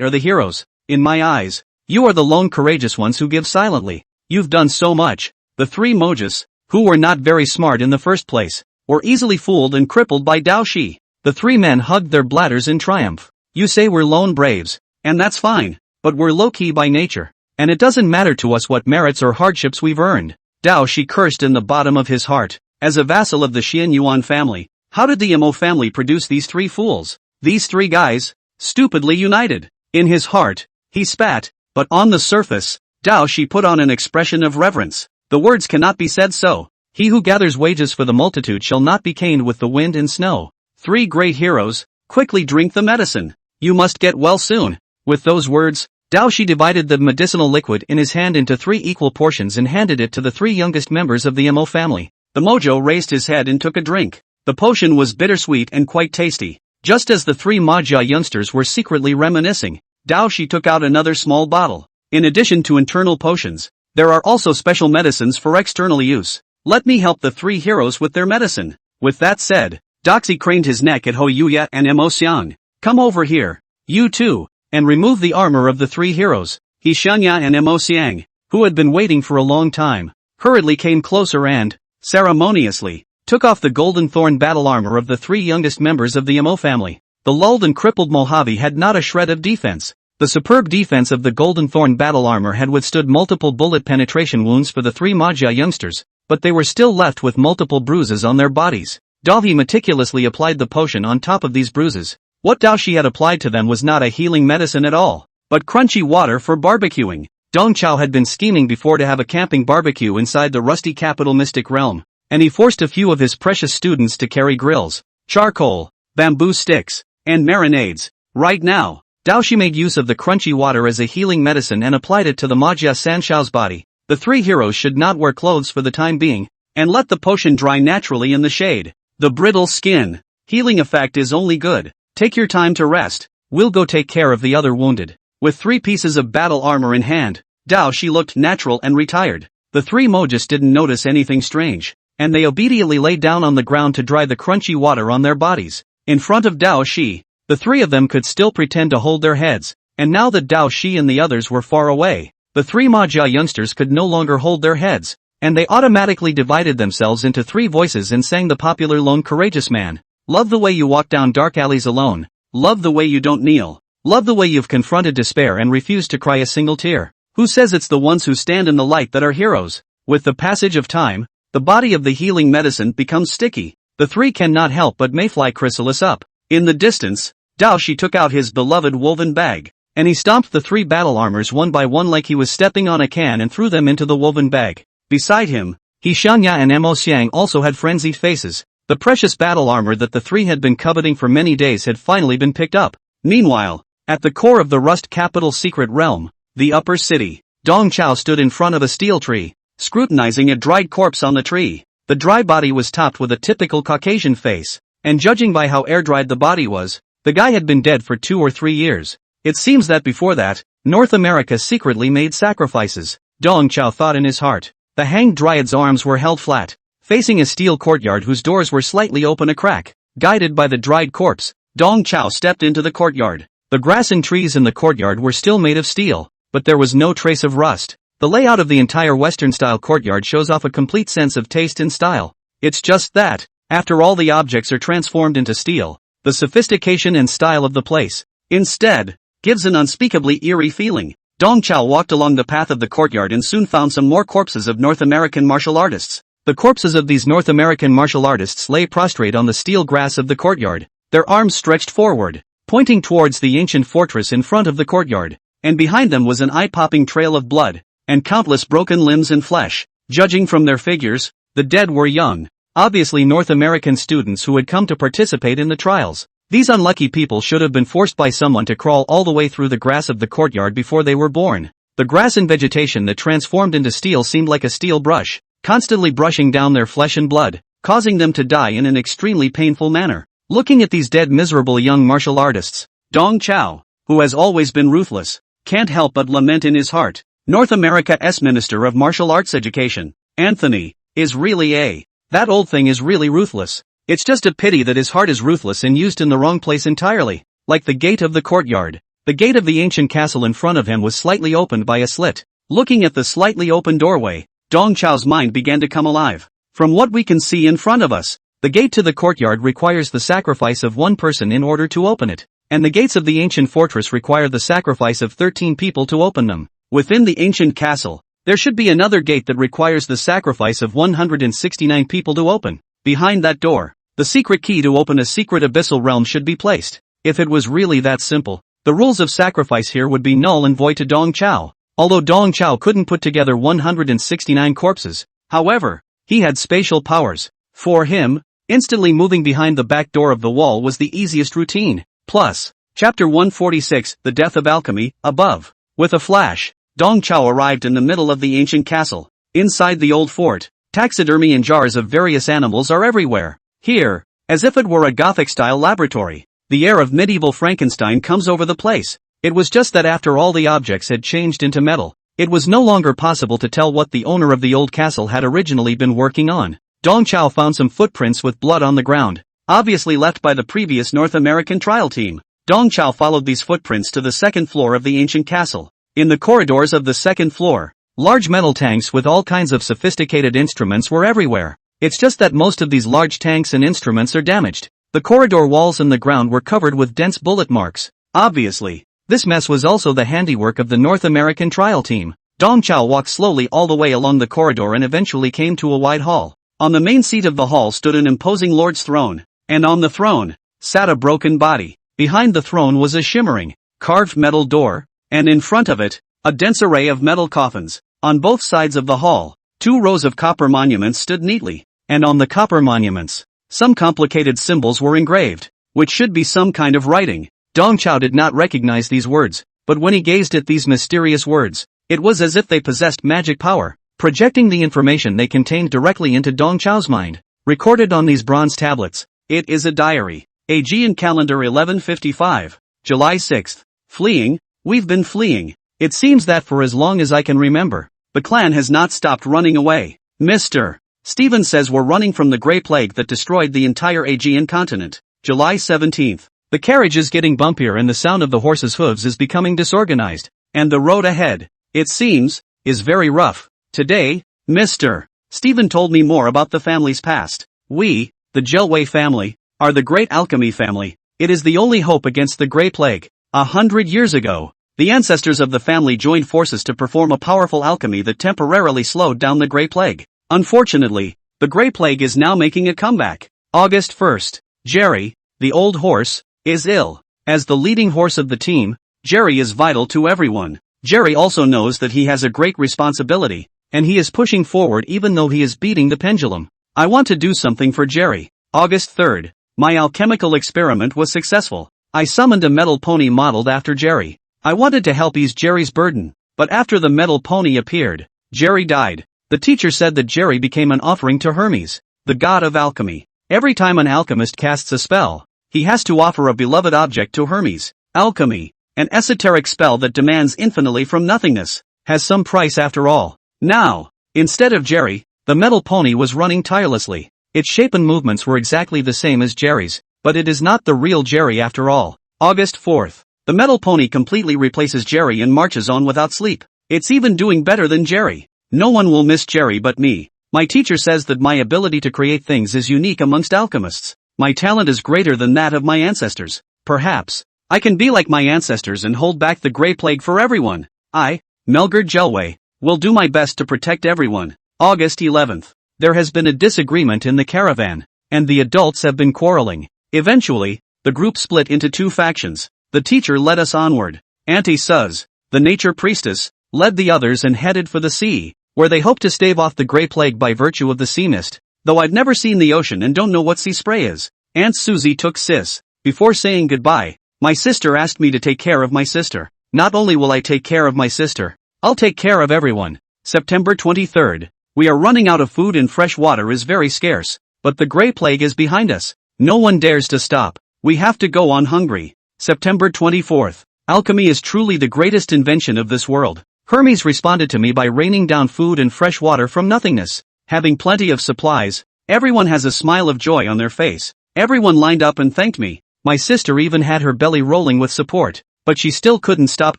are the heroes? In my eyes, you are the lone courageous ones who give silently. You've done so much. The three Mojas, who were not very smart in the first place, were easily fooled and crippled by Daoshi. The three men hugged their bladders in triumph. You say we're lone braves, and that's fine, but we're low-key by nature, and it doesn't matter to us what merits or hardships we've earned. Daoshi cursed in the bottom of his heart. As a vassal of the Xian Yuan family, how did the Mo family produce these three fools? These three guys, stupidly united. In his heart, he spat, but on the surface, Daoshi put on an expression of reverence. The words cannot be said so. He who gathers wages for the multitude shall not be caned with the wind and snow. Three great heroes, quickly drink the medicine. You must get well soon. With those words, Daoshi divided the medicinal liquid in his hand into 3 equal portions and handed it to the 3 youngest members of the Mo family. The Mojo raised his head and took a drink. The potion was bittersweet and quite tasty. Just as the 3 Majia youngsters were secretly reminiscing, Daoshi took out another small bottle. In addition to internal potions, there are also special medicines for external use. Let me help the 3 heroes with their medicine. With that said, Doxy craned his neck at Ho Yuya and Mo Xiang. Come over here, you two, and remove the armor of the 3 heroes. He Shanya and Mo Xiang, who had been waiting for a long time, hurriedly came closer and, ceremoniously, took off the golden thorn battle armor of the three youngest members of the Amo family. The lulled and crippled Mojave had not a shred of defense. The superb defense of the golden thorn battle armor had withstood multiple bullet penetration wounds for the three Maggia youngsters, but they were still left with multiple bruises on their bodies. Dahi meticulously applied the potion on top of these bruises. What Daoshi had applied to them was not a healing medicine at all, but crunchy water for barbecuing. Dong Chao had been scheming before to have a camping barbecue inside the rusty capital mystic realm, and he forced a few of his precious students to carry grills, charcoal, bamboo sticks, and marinades. Right now, Daoshi made use of the crunchy water as a healing medicine and applied it to the Maggia Sanxiao's body. The three heroes should not wear clothes for the time being, and let the potion dry naturally in the shade. The brittle skin healing effect is only good. Take your time to rest. We'll go take care of the other wounded. With 3 pieces of battle armor in hand, Daoshi looked natural and retired. The 3 Mojis didn't notice anything strange, and they obediently lay down on the ground to dry the crunchy water on their bodies. In front of Daoshi, the 3 of them could still pretend to hold their heads, and now that Daoshi and the others were far away, the 3 Maggia youngsters could no longer hold their heads, and they automatically divided themselves into 3 voices and sang the popular Lone Courageous Man. Love the way you walk down dark alleys alone. Love the way you don't kneel. Love the way you've confronted despair and refused to cry a single tear. Who says it's the ones who stand in the light that are heroes? With the passage of time, the body of the healing medicine becomes sticky. The 3 cannot help but mayfly chrysalis up. In the distance, Daoshi took out his beloved woven bag, and he stomped the 3 battle armors one by one like he was stepping on a can and threw them into the woven bag. Beside him, Shanya and Mo Xiang also had frenzied faces. The precious battle armor that the 3 had been coveting for many days had finally been picked up. Meanwhile, at the core of the Rust Capital's secret realm, the upper city, Dong Chao stood in front of a steel tree, scrutinizing a dried corpse on the tree. The dry body was topped with a typical Caucasian face, and judging by how air-dried the body was, the guy had been dead for 2 or 3 years. It seems that before that, North America secretly made sacrifices, Dong Chao thought in his heart. The hanged dryad's arms were held flat, facing a steel courtyard whose doors were slightly open a crack. Guided by the dried corpse, Dong Chao stepped into the courtyard. The grass and trees in the courtyard were still made of steel, but there was no trace of rust. The layout of the entire Western-style courtyard shows off a complete sense of taste and style. It's just that, after all the objects are transformed into steel, the sophistication and style of the place, instead, gives an unspeakably eerie feeling. Dong Chao walked along the path of the courtyard and soon found some more corpses of North American martial artists. The corpses of these North American martial artists lay prostrate on the steel grass of the courtyard, their arms stretched forward, pointing towards the ancient fortress in front of the courtyard, and behind them was an eye-popping trail of blood, and countless broken limbs and flesh. Judging from their figures, the dead were young, obviously North American students who had come to participate in the trials. These unlucky people should have been forced by someone to crawl all the way through the grass of the courtyard before they were born. The grass and vegetation that transformed into steel seemed like a steel brush, constantly brushing down their flesh and blood, causing them to die in an extremely painful manner. Looking at these dead miserable young martial artists, Dong Chao, who has always been ruthless, can't help but lament in his heart. North America's Minister of Martial Arts Education, Anthony, is really that old thing is really ruthless. It's just a pity that his heart is ruthless and used in the wrong place entirely. Like the gate of the courtyard, the gate of the ancient castle in front of him was slightly opened by a slit. Looking at the slightly open doorway, Dong Chao's mind began to come alive. From what we can see in front of us, the gate to the courtyard requires the sacrifice of 1 person in order to open it, and the gates of the ancient fortress require the sacrifice of 13 people to open them. Within the ancient castle, there should be another gate that requires the sacrifice of 169 people to open. Behind that door, the secret key to open a secret abyssal realm should be placed. If it was really that simple, the rules of sacrifice here would be null and void to Dong Chao. Although Dong Chao couldn't put together 169 corpses, however, he had spatial powers. For him, instantly moving behind the back door of the wall was the easiest routine. Plus, Chapter 146, The Death of Alchemy, above. With a flash, Dong Chao arrived in the middle of the ancient castle. Inside the old fort, taxidermy and jars of various animals are everywhere. Here, as if it were a Gothic-style laboratory, the air of medieval Frankenstein comes over the place. It was just that after all the objects had changed into metal, it was no longer possible to tell what the owner of the old castle had originally been working on. Dong Chao found some footprints with blood on the ground, obviously left by the previous North American trial team. Dong Chao followed these footprints to the 2nd floor of the ancient castle. In the corridors of the 2nd floor, large metal tanks with all kinds of sophisticated instruments were everywhere. It's just that most of these large tanks and instruments are damaged. The corridor walls and the ground were covered with dense bullet marks. Obviously, this mess was also the handiwork of the North American trial team. Dong Chao walked slowly all the way along the corridor and eventually came to a wide hall. On the main seat of the hall stood an imposing lord's throne, and on the throne sat a broken body. Behind the throne was a shimmering, carved metal door, and in front of it, a dense array of metal coffins. On both sides of the hall, 2 rows of copper monuments stood neatly, and on the copper monuments, some complicated symbols were engraved, which should be some kind of writing. Dong Chao did not recognize these words, but when he gazed at these mysterious words, it was as if they possessed magic power, projecting the information they contained directly into Dong Chao's mind. Recorded on these bronze tablets, it is a diary. Aegean calendar 1155, July 6th. Fleeing, we've been fleeing. It seems that for as long as I can remember, the clan has not stopped running away. Mr. Stephen says we're running from the Grey Plague that destroyed the entire Aegean continent. July 17th. The carriage is getting bumpier and the sound of the horse's hooves is becoming disorganized. And the road ahead, it seems, is very rough. Today, Mr. Stephen told me more about the family's past. We, the Jelway family, are the great alchemy family. It is the only hope against the Grey Plague. 100 years ago, the ancestors of the family joined forces to perform a powerful alchemy that temporarily slowed down the Grey Plague. Unfortunately, the Grey Plague is now making a comeback. August 1st. Jerry, the old horse, is ill. As the leading horse of the team, Jerry is vital to everyone. Jerry also knows that he has a great responsibility, and he is pushing forward even though he is beating the pendulum. I want to do something for Jerry. August 3rd. My alchemical experiment was successful. I summoned a metal pony modeled after Jerry. I wanted to help ease Jerry's burden, but after the metal pony appeared, Jerry died. The teacher said that Jerry became an offering to Hermes, the god of alchemy. Every time an alchemist casts a spell, he has to offer a beloved object to Hermes. Alchemy, an esoteric spell that demands infinitely from nothingness, has some price after all. Now, instead of Jerry, the metal pony was running tirelessly. Its shape and movements were exactly the same as Jerry's, but it is not the real Jerry after all. August 4th. The metal pony completely replaces Jerry and marches on without sleep. It's even doing better than Jerry. No one will miss Jerry but me. My teacher says that my ability to create things is unique amongst alchemists. My talent is greater than that of my ancestors. Perhaps I can be like my ancestors and hold back the Grey Plague for everyone. I, Melgard Jelway, will do my best to protect everyone. August 11th. There has been a disagreement in the caravan, and the adults have been quarreling. Eventually, the group split into 2 factions. The teacher led us onward. Auntie Suz, the nature priestess, led the others and headed for the sea, where they hoped to stave off the Grey Plague by virtue of the sea mist. Though I've never seen the ocean and don't know what sea spray is. Aunt Susie took Sis. Before saying goodbye, my sister asked me to take care of my sister. Not only will I take care of my sister, I'll take care of everyone. September 23rd. We are running out of food and fresh water is very scarce, but the Grey Plague is behind us. No one dares to stop. We have to go on hungry. September 24th. Alchemy is truly the greatest invention of this world. Hermes responded to me by raining down food and fresh water from nothingness. Having plenty of supplies, everyone has a smile of joy on their face. Everyone lined up and thanked me. My sister even had her belly rolling with support, but she still couldn't stop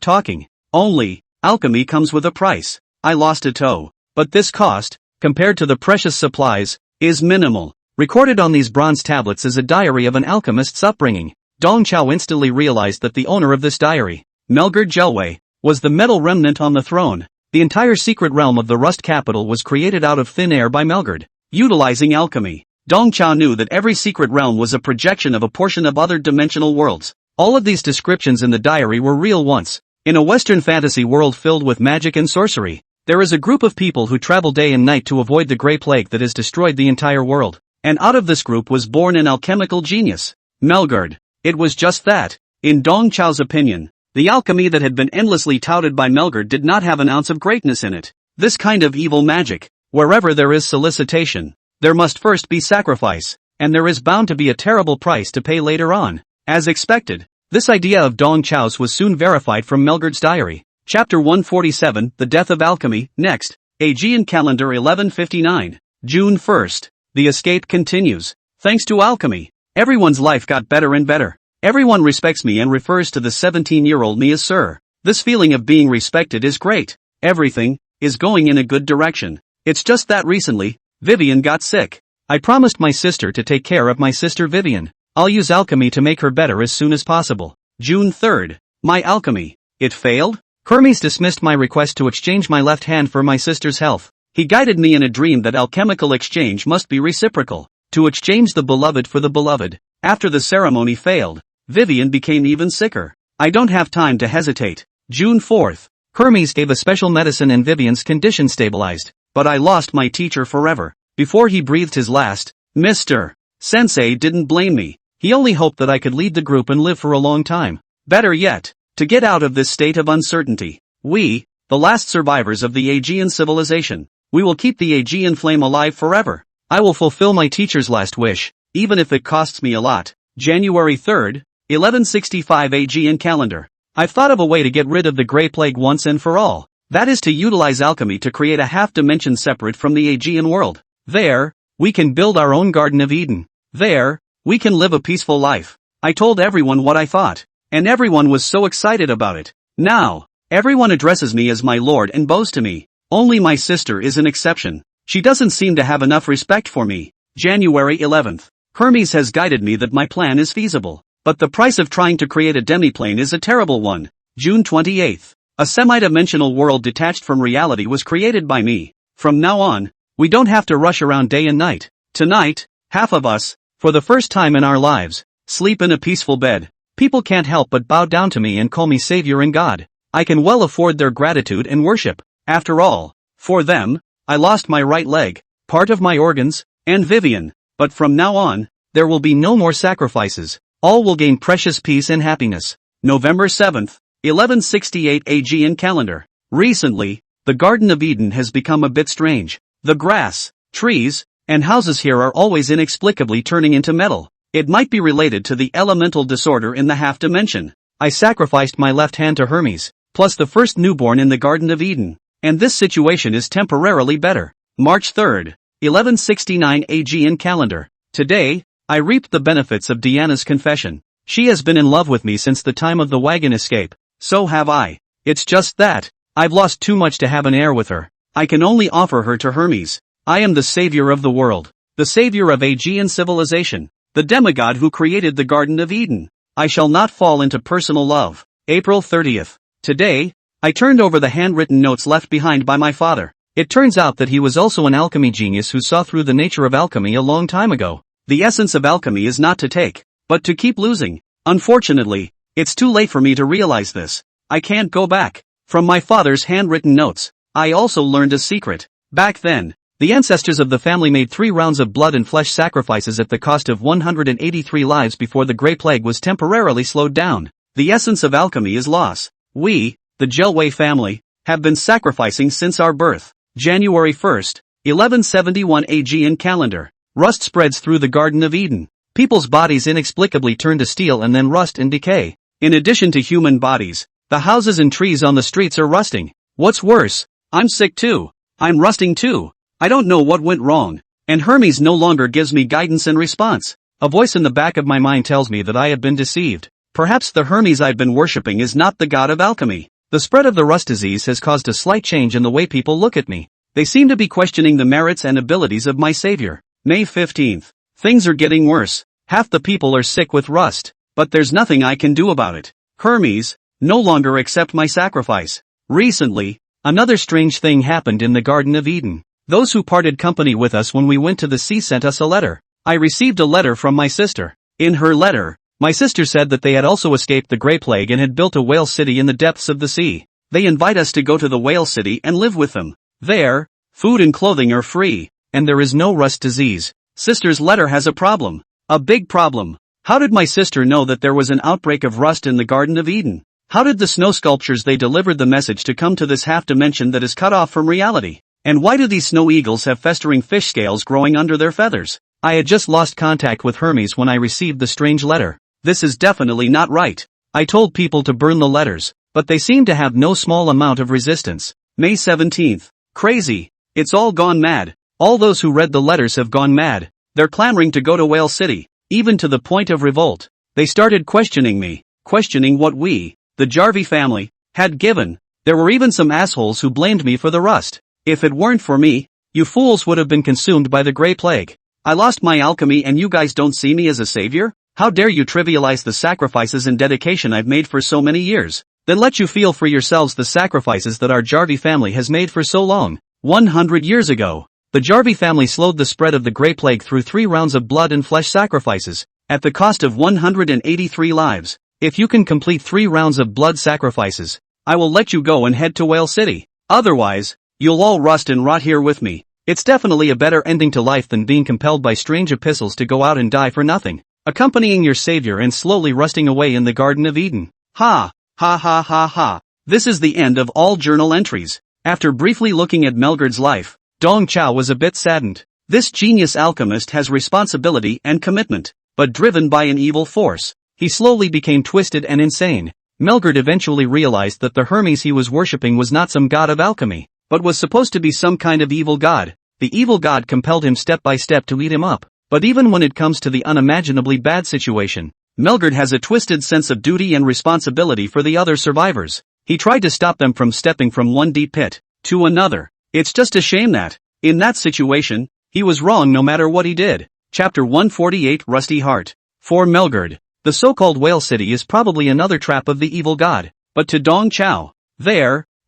talking. Only, alchemy comes with a price. I lost a toe, but this cost, compared to the precious supplies, is minimal. Recorded on these bronze tablets is a diary of an alchemist's upbringing. Dong Chao instantly realized that the owner of this diary, Melgard Jelway, was the metal remnant on the throne. The entire secret realm of the Rust capital was created out of thin air by Melgard. Utilizing alchemy, Dong Chao knew that every secret realm was a projection of a portion of other dimensional worlds. All of these descriptions in the diary were real once. In a Western fantasy world filled with magic and sorcery, there is a group of people who travel day and night to avoid the Grey Plague that has destroyed the entire world. And out of this group was born an alchemical genius, Melgard. It was just that, in Dong Chao's opinion, the alchemy that had been endlessly touted by Melgard did not have an ounce of greatness in it. This kind of evil magic, wherever there is solicitation, there must first be sacrifice, and there is bound to be a terrible price to pay later on. As expected, this idea of Dong Chao's was soon verified from Melgard's diary. Chapter 147, The Death of Alchemy. Next, Aegean calendar 1159, June 1st. The escape continues. Thanks to alchemy, everyone's life got better and better. Everyone respects me and refers to the 17-year-old me as sir. This feeling of being respected is great. Everything is going in a good direction. It's just that recently, Vivian got sick. I promised my sister to take care of my sister Vivian. I'll use alchemy to make her better as soon as possible. June 3rd. My alchemy. It failed? Hermes dismissed my request to exchange my left hand for my sister's health. He guided me in a dream that alchemical exchange must be reciprocal. To exchange the beloved for the beloved. After the ceremony failed, Vivian became even sicker. I don't have time to hesitate. June 4th. Hermes gave a special medicine and Vivian's condition stabilized. But I lost my teacher forever. Before he breathed his last, Mr. Sensei didn't blame me. He only hoped that I could lead the group and live for a long time. Better yet, to get out of this state of uncertainty. We, the last survivors of the Aegean civilization, we will keep the Aegean flame alive forever. I will fulfill my teacher's last wish, even if it costs me a lot. January 3rd, 1165 Aegean calendar. I've thought of a way to get rid of the Grey Plague once and for all. That is to utilize alchemy to create a half-dimension separate from the Aegean world. There, we can build our own Garden of Eden. There, we can live a peaceful life. I told everyone what I thought, and everyone was so excited about it. Now, everyone addresses me as my lord and bows to me. Only my sister is an exception. She doesn't seem to have enough respect for me. January 11th. Hermes has guided me that my plan is feasible, but the price of trying to create a demiplane is a terrible one. June 28th. A semi-dimensional world detached from reality was created by me. From now on, we don't have to rush around day and night. Tonight, half of us, for the first time in our lives, sleep in a peaceful bed. People can't help but bow down to me and call me Savior and God. I can well afford their gratitude and worship. After all, for them, I lost my right leg, part of my organs, and Vivian. But from now on, there will be no more sacrifices. All will gain precious peace and happiness. November 7th, 1168 Aegean calendar. Recently, the Garden of Eden has become a bit strange. The grass, trees, and houses here are always inexplicably turning into metal. It might be related to the elemental disorder in the half-dimension. I sacrificed my left hand to Hermes, plus the first newborn in the Garden of Eden, and this situation is temporarily better. March 3rd, 1169 Aegean calendar. Today, I reaped the benefits of Diana's confession. She has been in love with me since the time of the wagon escape. So have I. It's just that, I've lost too much to have an heir with her. I can only offer her to Hermes. I am the savior of the world, the savior of Aegean civilization, the demigod who created the Garden of Eden. I shall not fall into personal love. April 30th. Today, I turned over the handwritten notes left behind by my father. It turns out that he was also an alchemy genius who saw through the nature of alchemy a long time ago. The essence of alchemy is not to take, but to keep losing. Unfortunately, it's too late for me to realize this. I can't go back. From my father's handwritten notes, I also learned a secret. Back then, the ancestors of the family made 3 rounds of blood and flesh sacrifices at the cost of 183 lives before the Grey Plague was temporarily slowed down. The essence of alchemy is loss. We, the Gelway family, have been sacrificing since our birth. January 1st, 1171 Aegean calendar. Rust spreads through the Garden of Eden. People's bodies inexplicably turn to steel and then rust and decay. In addition to human bodies, the houses and trees on the streets are rusting. What's worse, I'm sick too. I'm rusting too. I don't know what went wrong, and Hermes no longer gives me guidance and response. A voice in the back of my mind tells me that I have been deceived. Perhaps the Hermes I've been worshipping is not the god of alchemy. The spread of the rust disease has caused a slight change in the way people look at me. They seem to be questioning the merits and abilities of my savior. May 15th. Things are getting worse. Half the people are sick with rust, but there's nothing I can do about it. Hermes, no longer accept my sacrifice. Recently, another strange thing happened in the Garden of Eden. Those who parted company with us when we went to the sea sent us a letter. I received a letter from my sister. In her letter, my sister said that they had also escaped the Grey Plague and had built a whale city in the depths of the sea. They invite us to go to the whale city and live with them. There, food and clothing are free, and there is no rust disease. Sister's letter has a problem. A big problem. How did my sister know that there was an outbreak of rust in the Garden of Eden? How did the snow sculptures they delivered the message to come to this half-dimension that is cut off from reality? And why do these snow eagles have festering fish scales growing under their feathers? I had just lost contact with Hermes when I received the strange letter. This is definitely not right. I told people to burn the letters, but they seem to have no small amount of resistance. May 17th. Crazy. It's all gone mad. All those who read the letters have gone mad. They're clamoring to go to Whale City, even to the point of revolt. They started questioning me, questioning what we, the Jarvie family, had given. There were even some assholes who blamed me for the rust. If it weren't for me, you fools would have been consumed by the Grey Plague. I lost my alchemy and you guys don't see me as a savior? How dare you trivialize the sacrifices and dedication I've made for so many years? Then let you feel for yourselves the sacrifices that our Jarvie family has made for so long. 100 years ago, the Jarvie family slowed the spread of the Grey Plague through 3 rounds of blood and flesh sacrifices, at the cost of 183 lives. If you can complete 3 rounds of blood sacrifices, I will let you go and head to Whale City. Otherwise, you'll all rust and rot here with me. It's definitely a better ending to life than being compelled by strange epistles to go out and die for nothing, accompanying your savior and slowly rusting away in the Garden of Eden. Ha! Ha ha ha ha. This is the end of all journal entries. After briefly looking at Melgard's life, Dong Chao was a bit saddened. This genius alchemist has responsibility and commitment, but driven by an evil force, he slowly became twisted and insane. Melgard eventually realized that the Hermes he was worshipping was not some god of alchemy, but was supposed to be some kind of evil god. The evil god compelled him step by step to eat him up. But even when it comes to the unimaginably bad situation, Melgard has a twisted sense of duty and responsibility for the other survivors. He tried to stop them from stepping from one deep pit to another. It's just a shame that, in that situation, he was wrong no matter what he did. Chapter 148 Rusty Heart. For Melgard, the so-called Whale City is probably another trap of the evil god. But to Dong Chao,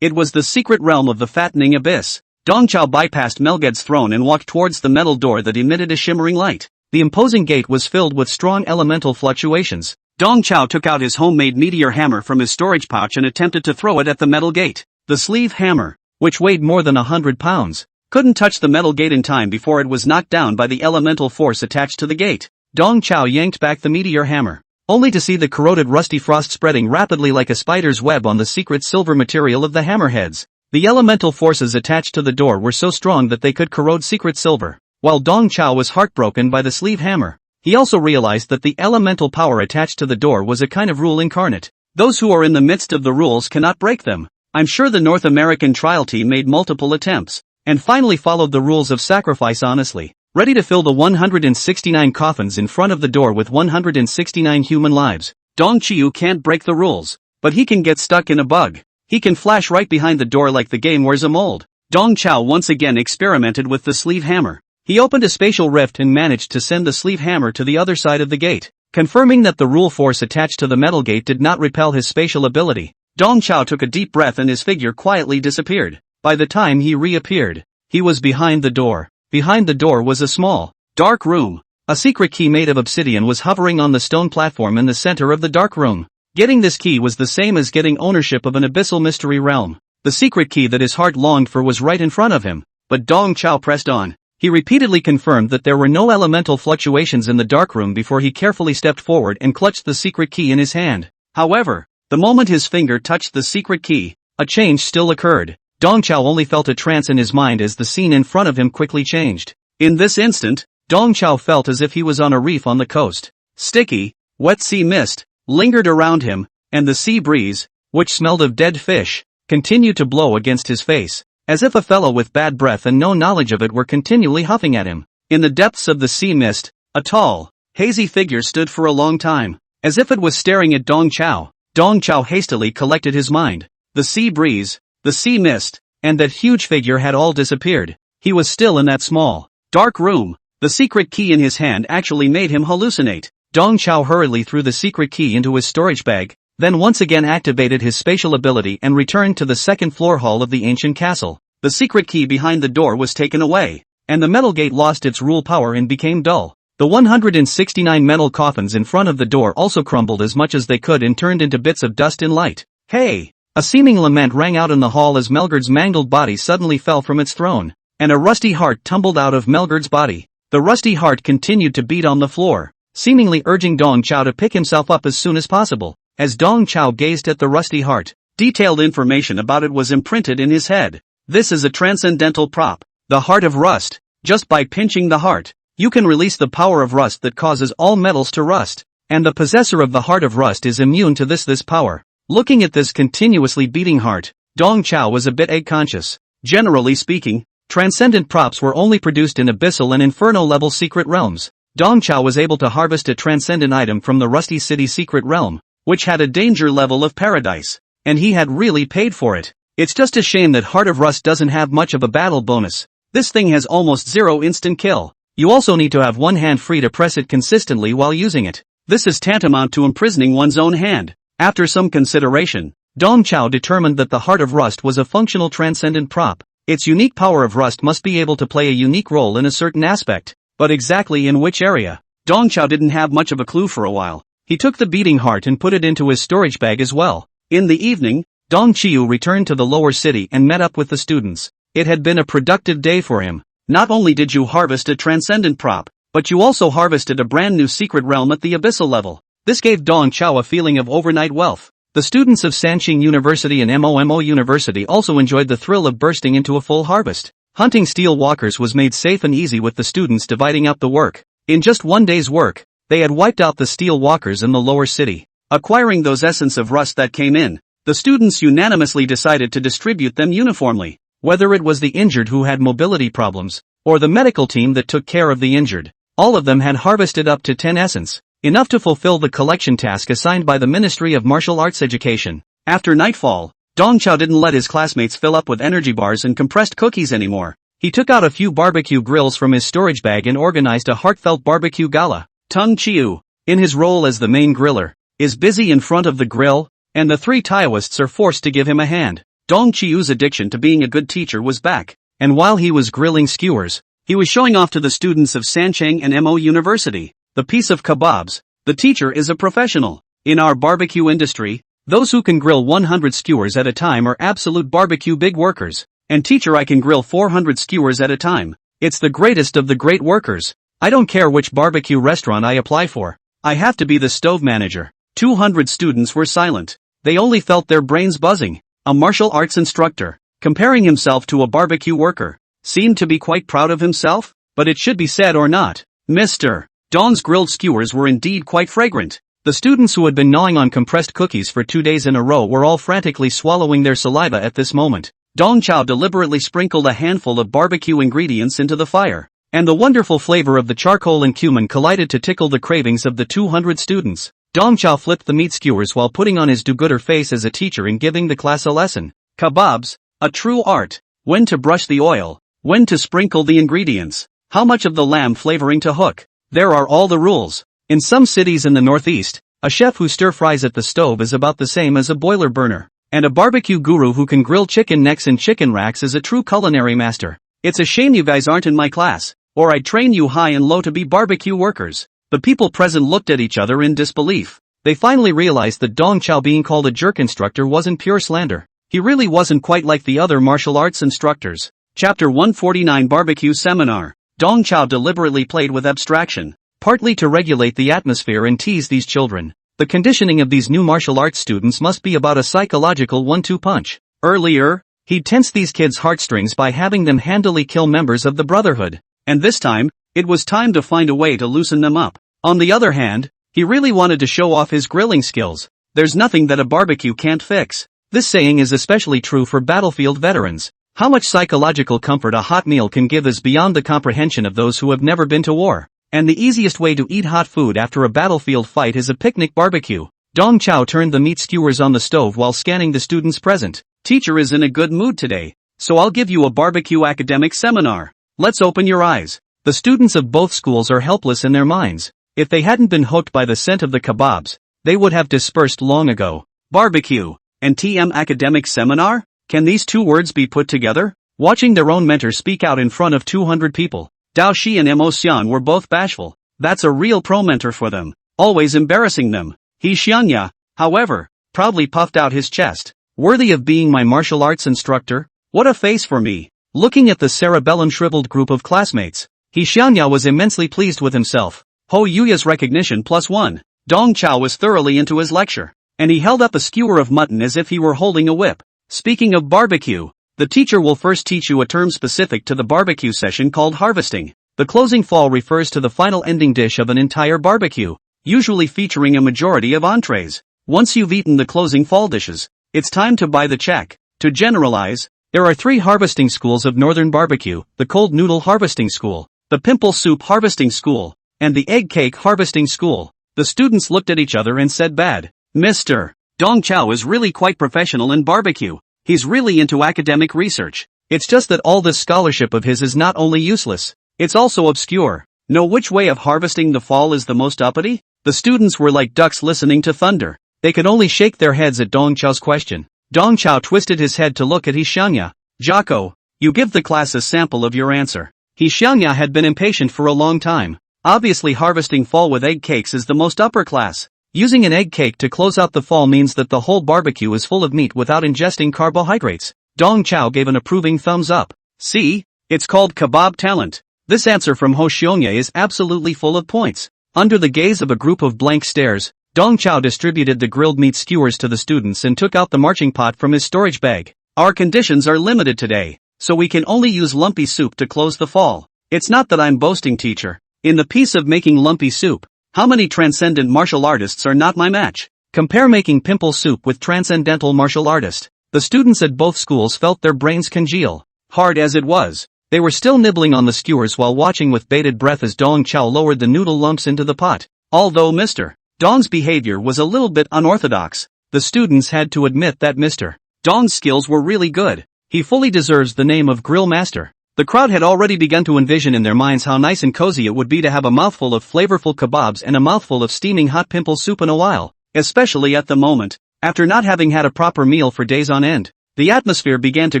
it was the secret realm of the fattening abyss. Dong Chao bypassed Melgard's throne and walked towards the metal door that emitted a shimmering light. The imposing gate was filled with strong elemental fluctuations. Dong Chao took out his homemade meteor hammer from his storage pouch and attempted to throw it at the metal gate. The sleeve hammer, which weighed more than 100 pounds, couldn't touch the metal gate in time before it was knocked down by the elemental force attached to the gate. Dong Chao yanked back the meteor hammer, only to see the corroded rusty frost spreading rapidly like a spider's web on the secret silver material of the hammerheads. The elemental forces attached to the door were so strong that they could corrode secret silver. While Dong Chao was heartbroken by the sleeve hammer, he also realized that the elemental power attached to the door was a kind of rule incarnate. Those who are in the midst of the rules cannot break them. I'm sure the North American trial team made multiple attempts, and finally followed the rules of sacrifice honestly, ready to fill the 169 coffins in front of the door with 169 human lives. Dong Chiu can't break the rules, but he can get stuck in a bug. He can flash right behind the door like the game wears a mold. Dong Chao once again experimented with the sleeve hammer. He opened a spatial rift and managed to send the sleeve hammer to the other side of the gate, confirming that the rule force attached to the metal gate did not repel his spatial ability. Dong Chao took a deep breath and his figure quietly disappeared. By the time he reappeared, he was behind the door. Behind the door was a small, dark room. A secret key made of obsidian was hovering on the stone platform in the center of the dark room. Getting this key was the same as getting ownership of an abyssal mystery realm. The secret key that his heart longed for was right in front of him, but Dong Chao pressed on. He repeatedly confirmed that there were no elemental fluctuations in the dark room before he carefully stepped forward and clutched the secret key in his hand. However, the moment his finger touched the secret key, a change still occurred. Dong Chao only felt a trance in his mind as the scene in front of him quickly changed. In this instant, Dong Chao felt as if he was on a reef on the coast. Sticky, wet sea mist lingered around him, and the sea breeze, which smelled of dead fish, continued to blow against his face, as if a fellow with bad breath and no knowledge of it were continually huffing at him. In the depths of the sea mist, a tall, hazy figure stood for a long time, as if it was staring at Dong Chao. Dong Chao hastily collected his mind. The sea breeze, the sea mist, and that huge figure had all disappeared. He was still in that small, dark room. The secret key in his hand actually made him hallucinate. Dong Chao hurriedly threw the secret key into his storage bag, then once again activated his spatial ability and returned to the second floor hall of the ancient castle. The secret key behind the door was taken away, and the metal gate lost its rule power and became dull. The 169 metal coffins in front of the door also crumbled as much as they could and turned into bits of dust and light. Hey! A seeming lament rang out in the hall as Melgard's mangled body suddenly fell from its throne, and a rusty heart tumbled out of Melgard's body. The rusty heart continued to beat on the floor, seemingly urging Dong Chao to pick himself up as soon as possible. As Dong Chao gazed at the rusty heart, detailed information about it was imprinted in his head. This is a transcendental prop, the heart of rust. Just by pinching the heart, you can release the power of rust that causes all metals to rust, and the possessor of the heart of rust is immune to this power. Looking at this continuously beating heart, Dong Chao was a bit egg-conscious. Generally speaking, transcendent props were only produced in abyssal and inferno-level secret realms. Dong Chao was able to harvest a transcendent item from the Rusty City secret realm, which had a danger level of paradise, and he had really paid for it. It's just a shame that Heart of Rust doesn't have much of a battle bonus. This thing has almost zero instant kill. You also need to have one hand free to press it consistently while using it. This is tantamount to imprisoning one's own hand. After some consideration, Dong Chao determined that the heart of rust was a functional transcendent prop. Its unique power of rust must be able to play a unique role in a certain aspect, but exactly in which area? Dong Chao didn't have much of a clue for a while. He took the beating heart and put it into his storage bag as well. In the evening, Dong Chiu returned to the lower city and met up with the students. It had been a productive day for him. Not only did you harvest a transcendent prop, but you also harvested a brand new secret realm at the abyssal level. This gave Dong Chao a feeling of overnight wealth. The students of Sanqing University and Momo University also enjoyed the thrill of bursting into a full harvest. Hunting steel walkers was made safe and easy with the students dividing up the work. In just one day's work, they had wiped out the steel walkers in the lower city. Acquiring those essence of rust that came in, the students unanimously decided to distribute them uniformly. Whether it was the injured who had mobility problems, or the medical team that took care of the injured, all of them had harvested up to 10 essence, enough to fulfill the collection task assigned by the Ministry of Martial Arts Education. After nightfall, Dong Chao didn't let his classmates fill up with energy bars and compressed cookies anymore. He took out a few barbecue grills from his storage bag and organized a heartfelt barbecue gala. Tung Chiu, in his role as the main griller, is busy in front of the grill, and the three Taoists are forced to give him a hand. Dong Chiu's addiction to being a good teacher was back, and while he was grilling skewers, he was showing off to the students of Sanqing and Mo University the piece of kebabs. The teacher is a professional. In our barbecue industry, those who can grill 100 skewers at a time are absolute barbecue big workers. And teacher, I can grill 400 skewers at a time. It's the greatest of the great workers. I don't care which barbecue restaurant I apply for. I have to be the stove manager. 200 students were silent. They only felt their brains buzzing. A martial arts instructor, comparing himself to a barbecue worker, seemed to be quite proud of himself, but it should be said or not. Mr. Dong's grilled skewers were indeed quite fragrant. The students who had been gnawing on compressed cookies for 2 days in a row were all frantically swallowing their saliva at this moment. Dong Chao deliberately sprinkled a handful of barbecue ingredients into the fire, and the wonderful flavor of the charcoal and cumin collided to tickle the cravings of the 200 students. Dong Chao flipped the meat skewers while putting on his do-gooder face as a teacher and giving the class a lesson. Kebabs, a true art. When to brush the oil, when to sprinkle the ingredients, how much of the lamb flavoring to hook. There are all the rules. In some cities in the northeast, a chef who stir-fries at the stove is about the same as a boiler burner. And a barbecue guru who can grill chicken necks and chicken racks is a true culinary master. It's a shame you guys aren't in my class, or I'd train you high and low to be barbecue workers. The people present looked at each other in disbelief. They finally realized that Dong Chao being called a jerk instructor wasn't pure slander. He really wasn't quite like the other martial arts instructors. Chapter 149 Barbecue Seminar. Dong Chao deliberately played with abstraction, partly to regulate the atmosphere and tease these children. The conditioning of these new martial arts students must be about a psychological 1-2 punch. Earlier, he'd tensed these kids' heartstrings by having them handily kill members of the Brotherhood. And this time, it was time to find a way to loosen them up. On the other hand, he really wanted to show off his grilling skills. There's nothing that a barbecue can't fix. This saying is especially true for battlefield veterans. How much psychological comfort a hot meal can give is beyond the comprehension of those who have never been to war. And the easiest way to eat hot food after a battlefield fight is a picnic barbecue. Dong Chao turned the meat skewers on the stove while scanning the students present. Teacher is in a good mood today, so I'll give you a barbecue academic seminar. Let's open your eyes. The students of both schools are helpless in their minds. If they hadn't been hooked by the scent of the kebabs, they would have dispersed long ago. Barbecue and TM academic seminar? Can these two words be put together? Watching their own mentor speak out in front of 200 people, Dao Shi and Mo Xian were both bashful. That's a real pro-mentor for them, always embarrassing them. He Xianya, however, proudly puffed out his chest. Worthy of being my martial arts instructor? What a face for me. Looking at the cerebellum shriveled group of classmates, He Xianya was immensely pleased with himself. Ho Yuya's recognition +1. Dong Chao was thoroughly into his lecture, and he held up a skewer of mutton as if he were holding a whip. Speaking of barbecue, the teacher will first teach you a term specific to the barbecue session called harvesting. The closing fall refers to the final ending dish of an entire barbecue, usually featuring a majority of entrees. Once you've eaten the closing fall dishes, it's time to buy the check. To generalize, there are 3 harvesting schools of northern barbecue: the cold noodle harvesting school, the pimple soup harvesting school, and the egg cake harvesting school. The students looked at each other and said, "Bad. Mr. Dong Chao is really quite professional in barbecue. He's really into academic research. It's just that all this scholarship of his is not only useless, it's also obscure." Know which way of harvesting the fall is the most uppity? The students were like ducks listening to thunder. They could only shake their heads at Dong Chao's question. Dong Chao twisted his head to look at Xiangya. Jocko, you give the class a sample of your answer. Xiangya had been impatient for a long time. Obviously harvesting fall with egg cakes is the most upper class. Using an egg cake to close out the fall means that the whole barbecue is full of meat without ingesting carbohydrates. Dong Chao gave an approving thumbs up. See? It's called kebab talent. This answer from Ho Xiongya is absolutely full of points. Under the gaze of a group of blank stares, Dong Chao distributed the grilled meat skewers to the students and took out the marching pot from his storage bag. Our conditions are limited today, so we can only use lumpy soup to close the fall. It's not that I'm boasting, teacher. In the piece of making lumpy soup, how many transcendent martial artists are not my match? Compare making pimple soup with transcendental martial artist. The students at both schools felt their brains congeal. Hard as it was, they were still nibbling on the skewers while watching with bated breath as Dong Chao lowered the noodle lumps into the pot. Although Mr. Dong's behavior was a little bit unorthodox, the students had to admit that Mr. Dong's skills were really good. He fully deserves the name of Grill Master. The crowd had already begun to envision in their minds how nice and cozy it would be to have a mouthful of flavorful kebabs and a mouthful of steaming hot pimple soup in a while, especially at the moment, after not having had a proper meal for days on end. The atmosphere began to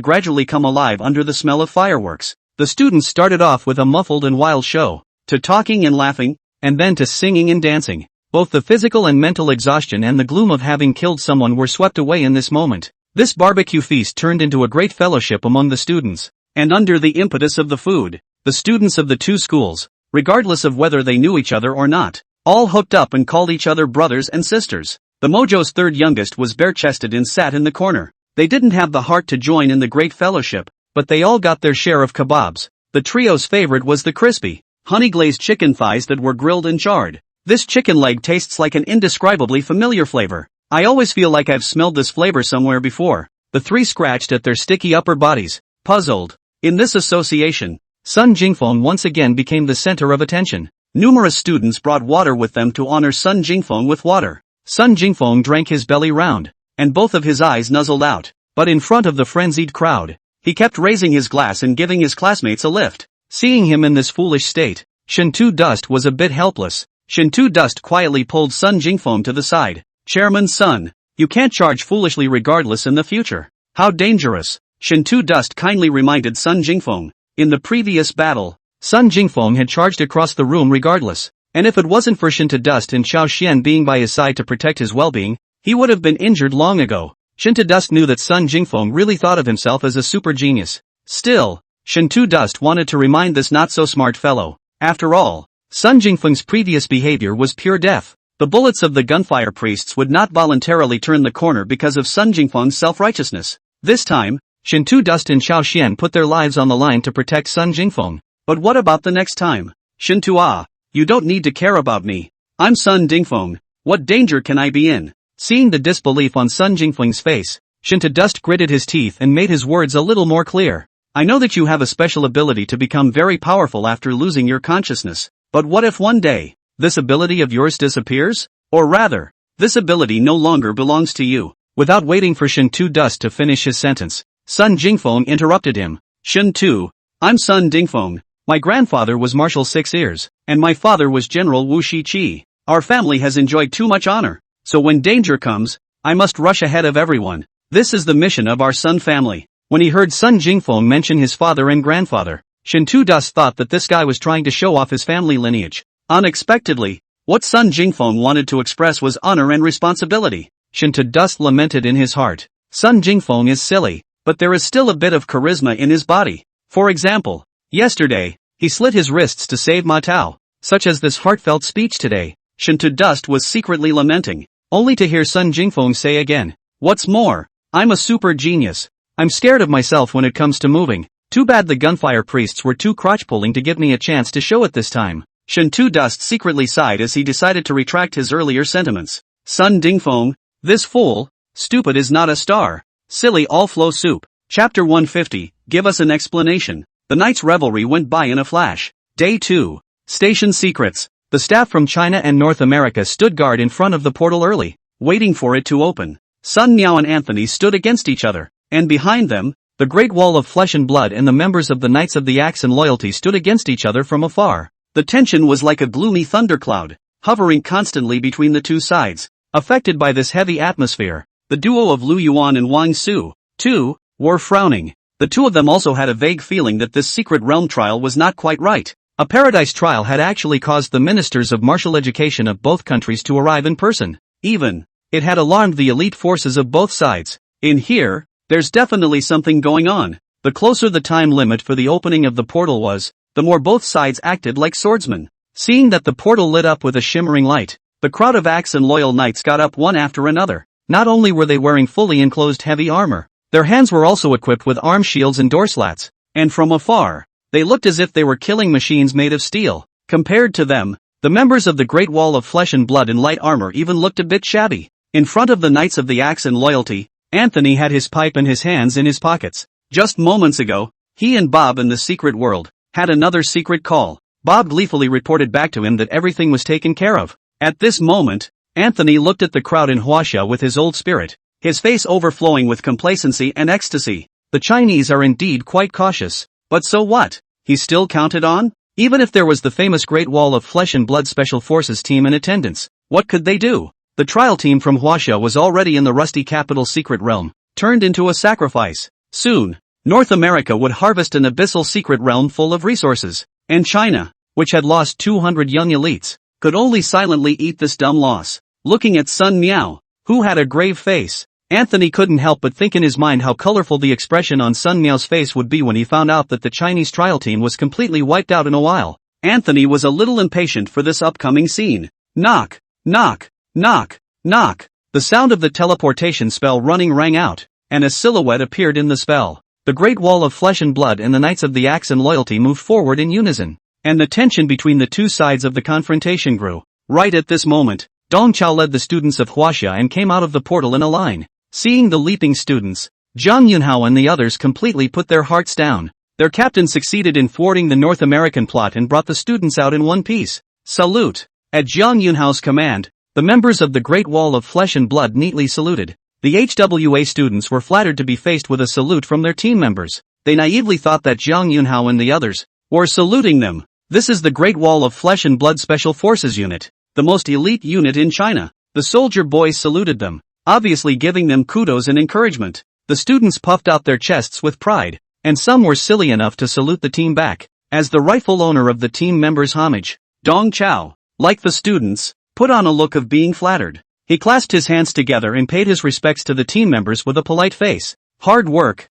gradually come alive under the smell of fireworks. The students started off with a muffled and wild show, to talking and laughing, and then to singing and dancing. Both the physical and mental exhaustion and the gloom of having killed someone were swept away in this moment. This barbecue feast turned into a great fellowship among the students. And under the impetus of the food, the students of the two schools, regardless of whether they knew each other or not, all hooked up and called each other brothers and sisters. The Mojo's third youngest was bare-chested and sat in the corner. They didn't have the heart to join in the great fellowship, but they all got their share of kebabs. The trio's favorite was the crispy, honey-glazed chicken thighs that were grilled and charred. This chicken leg tastes like an indescribably familiar flavor. I always feel like I've smelled this flavor somewhere before. The three scratched at their sticky upper bodies, puzzled. In this association, Sun Jingfeng once again became the center of attention. Numerous students brought water with them to honor Sun Jingfeng with water. Sun Jingfeng drank his belly round, and both of his eyes nuzzled out. But in front of the frenzied crowd, he kept raising his glass and giving his classmates a lift. Seeing him in this foolish state, Shintu Dust was a bit helpless. Shintu Dust quietly pulled Sun Jingfeng to the side. Chairman Sun, you can't charge foolishly regardless in the future. How dangerous. Shintu Dust kindly reminded Sun Jingfeng. In the previous battle, Sun Jingfeng had charged across the room regardless, and if it wasn't for Shintu Dust and Xiao Xian being by his side to protect his well-being, he would have been injured long ago. Shintu Dust knew that Sun Jingfeng really thought of himself as a super genius. Still, Shintu Dust wanted to remind this not-so-smart fellow. After all, Sun Jingfeng's previous behavior was pure death. The bullets of the gunfire priests would not voluntarily turn the corner because of Sun Jingfeng's self-righteousness. This time, Shintu Dust and Xiao Xian put their lives on the line to protect Sun Jingfeng. But what about the next time? Shintu you don't need to care about me. I'm Sun Jingfeng. What danger can I be in? Seeing the disbelief on Sun Jingfeng's face, Shintu Dust gritted his teeth and made his words a little more clear. I know that you have a special ability to become very powerful after losing your consciousness. But what if one day, this ability of yours disappears? Or rather, this ability no longer belongs to you. Without waiting for Shintu Dust to finish his sentence, Sun Jingfeng interrupted him. Shintu, I'm Sun Jingfeng. My grandfather was Marshal 6 Ears, and my father was General Wu Shiqi. Our family has enjoyed too much honor, so when danger comes, I must rush ahead of everyone. This is the mission of our Sun family. When he heard Sun Jingfeng mention his father and grandfather, Shintu Dust thought that this guy was trying to show off his family lineage. Unexpectedly, what Sun Jingfeng wanted to express was honor and responsibility. Shintu Dust lamented in his heart. Sun Jingfeng is silly, but there is still a bit of charisma in his body. For example, yesterday, he slit his wrists to save Ma Tao. Such as this heartfelt speech today, Shintu Dust was secretly lamenting, only to hear Sun Jingfeng say again, what's more, I'm a super genius. I'm scared of myself when it comes to moving. Too bad the gunfire priests were too crotch-pulling to give me a chance to show it this time. Shintu Dust secretly sighed as he decided to retract his earlier sentiments. Sun Jingfeng, this fool, stupid is not a star. Silly all-flow soup. Chapter 150, give us an explanation. The night's revelry went by in a flash. Day 2. Station secrets. The staff from China and North America stood guard in front of the portal early, waiting for it to open. Sun Miao and Anthony stood against each other, and behind them, the Great Wall of Flesh and Blood and the members of the Knights of the Axe and Loyalty stood against each other from afar. The tension was like a gloomy thundercloud, hovering constantly between the two sides. Affected by this heavy atmosphere, the duo of Lu Yuan and Wang Su, too, were frowning. The two of them also had a vague feeling that this secret realm trial was not quite right. A paradise trial had actually caused the ministers of martial education of both countries to arrive in person. Even, it had alarmed the elite forces of both sides. In here, there's definitely something going on. The closer the time limit for the opening of the portal was, the more both sides acted like swordsmen. Seeing that the portal lit up with a shimmering light, the crowd of axe and loyal knights got up one after another. Not only were they wearing fully enclosed heavy armor, their hands were also equipped with arm shields and door slats, and from afar, they looked as if they were killing machines made of steel. Compared to them, the members of the Great Wall of Flesh and Blood in light armor even looked a bit shabby. In front of the Knights of the Axe and Loyalty, Anthony had his pipe and his hands in his pockets. Just moments ago, he and Bob in the secret world had another secret call. Bob gleefully reported back to him that everything was taken care of. At this moment, Anthony looked at the crowd in Huaxia with his old spirit, his face overflowing with complacency and ecstasy. The Chinese are indeed quite cautious, but so what? He still counted on? Even if there was the famous Great Wall of Flesh and Blood Special Forces team in attendance, what could they do? The trial team from Huaxia was already in the rusty capital secret realm, turned into a sacrifice. Soon, North America would harvest an abyssal secret realm full of resources, and China, which had lost 200 young elites, could only silently eat this dumb loss. Looking at Sun Miao, who had a grave face, Anthony couldn't help but think in his mind how colorful the expression on Sun Miao's face would be when he found out that the Chinese trial team was completely wiped out in a while. Anthony was a little impatient for this upcoming scene. Knock, knock, knock, knock. The sound of the teleportation spell running rang out, and a silhouette appeared in the spell. The Great Wall of Flesh and Blood and the Knights of the Axe and Loyalty moved forward in unison, and the tension between the two sides of the confrontation grew. Right at this moment, Dong Chao led the students of Huaxia and came out of the portal in a line. Seeing the leaping students, Zhang Yunhao and the others completely put their hearts down. Their captain succeeded in thwarting the North American plot and brought the students out in one piece. Salute! At Zhang Yunhao's command, the members of the Great Wall of Flesh and Blood neatly saluted. The HWA students were flattered to be faced with a salute from their team members. They naively thought that Zhang Yunhao and the others were saluting them. This is the Great Wall of Flesh and Blood Special Forces unit, the most elite unit in China. The soldier boys saluted them, obviously giving them kudos and encouragement. The students puffed out their chests with pride, and some were silly enough to salute the team back, as the rightful owner of the team members' homage. Dong Chao, like the students, put on a look of being flattered. He clasped his hands together and paid his respects to the team members with a polite face. Hard work,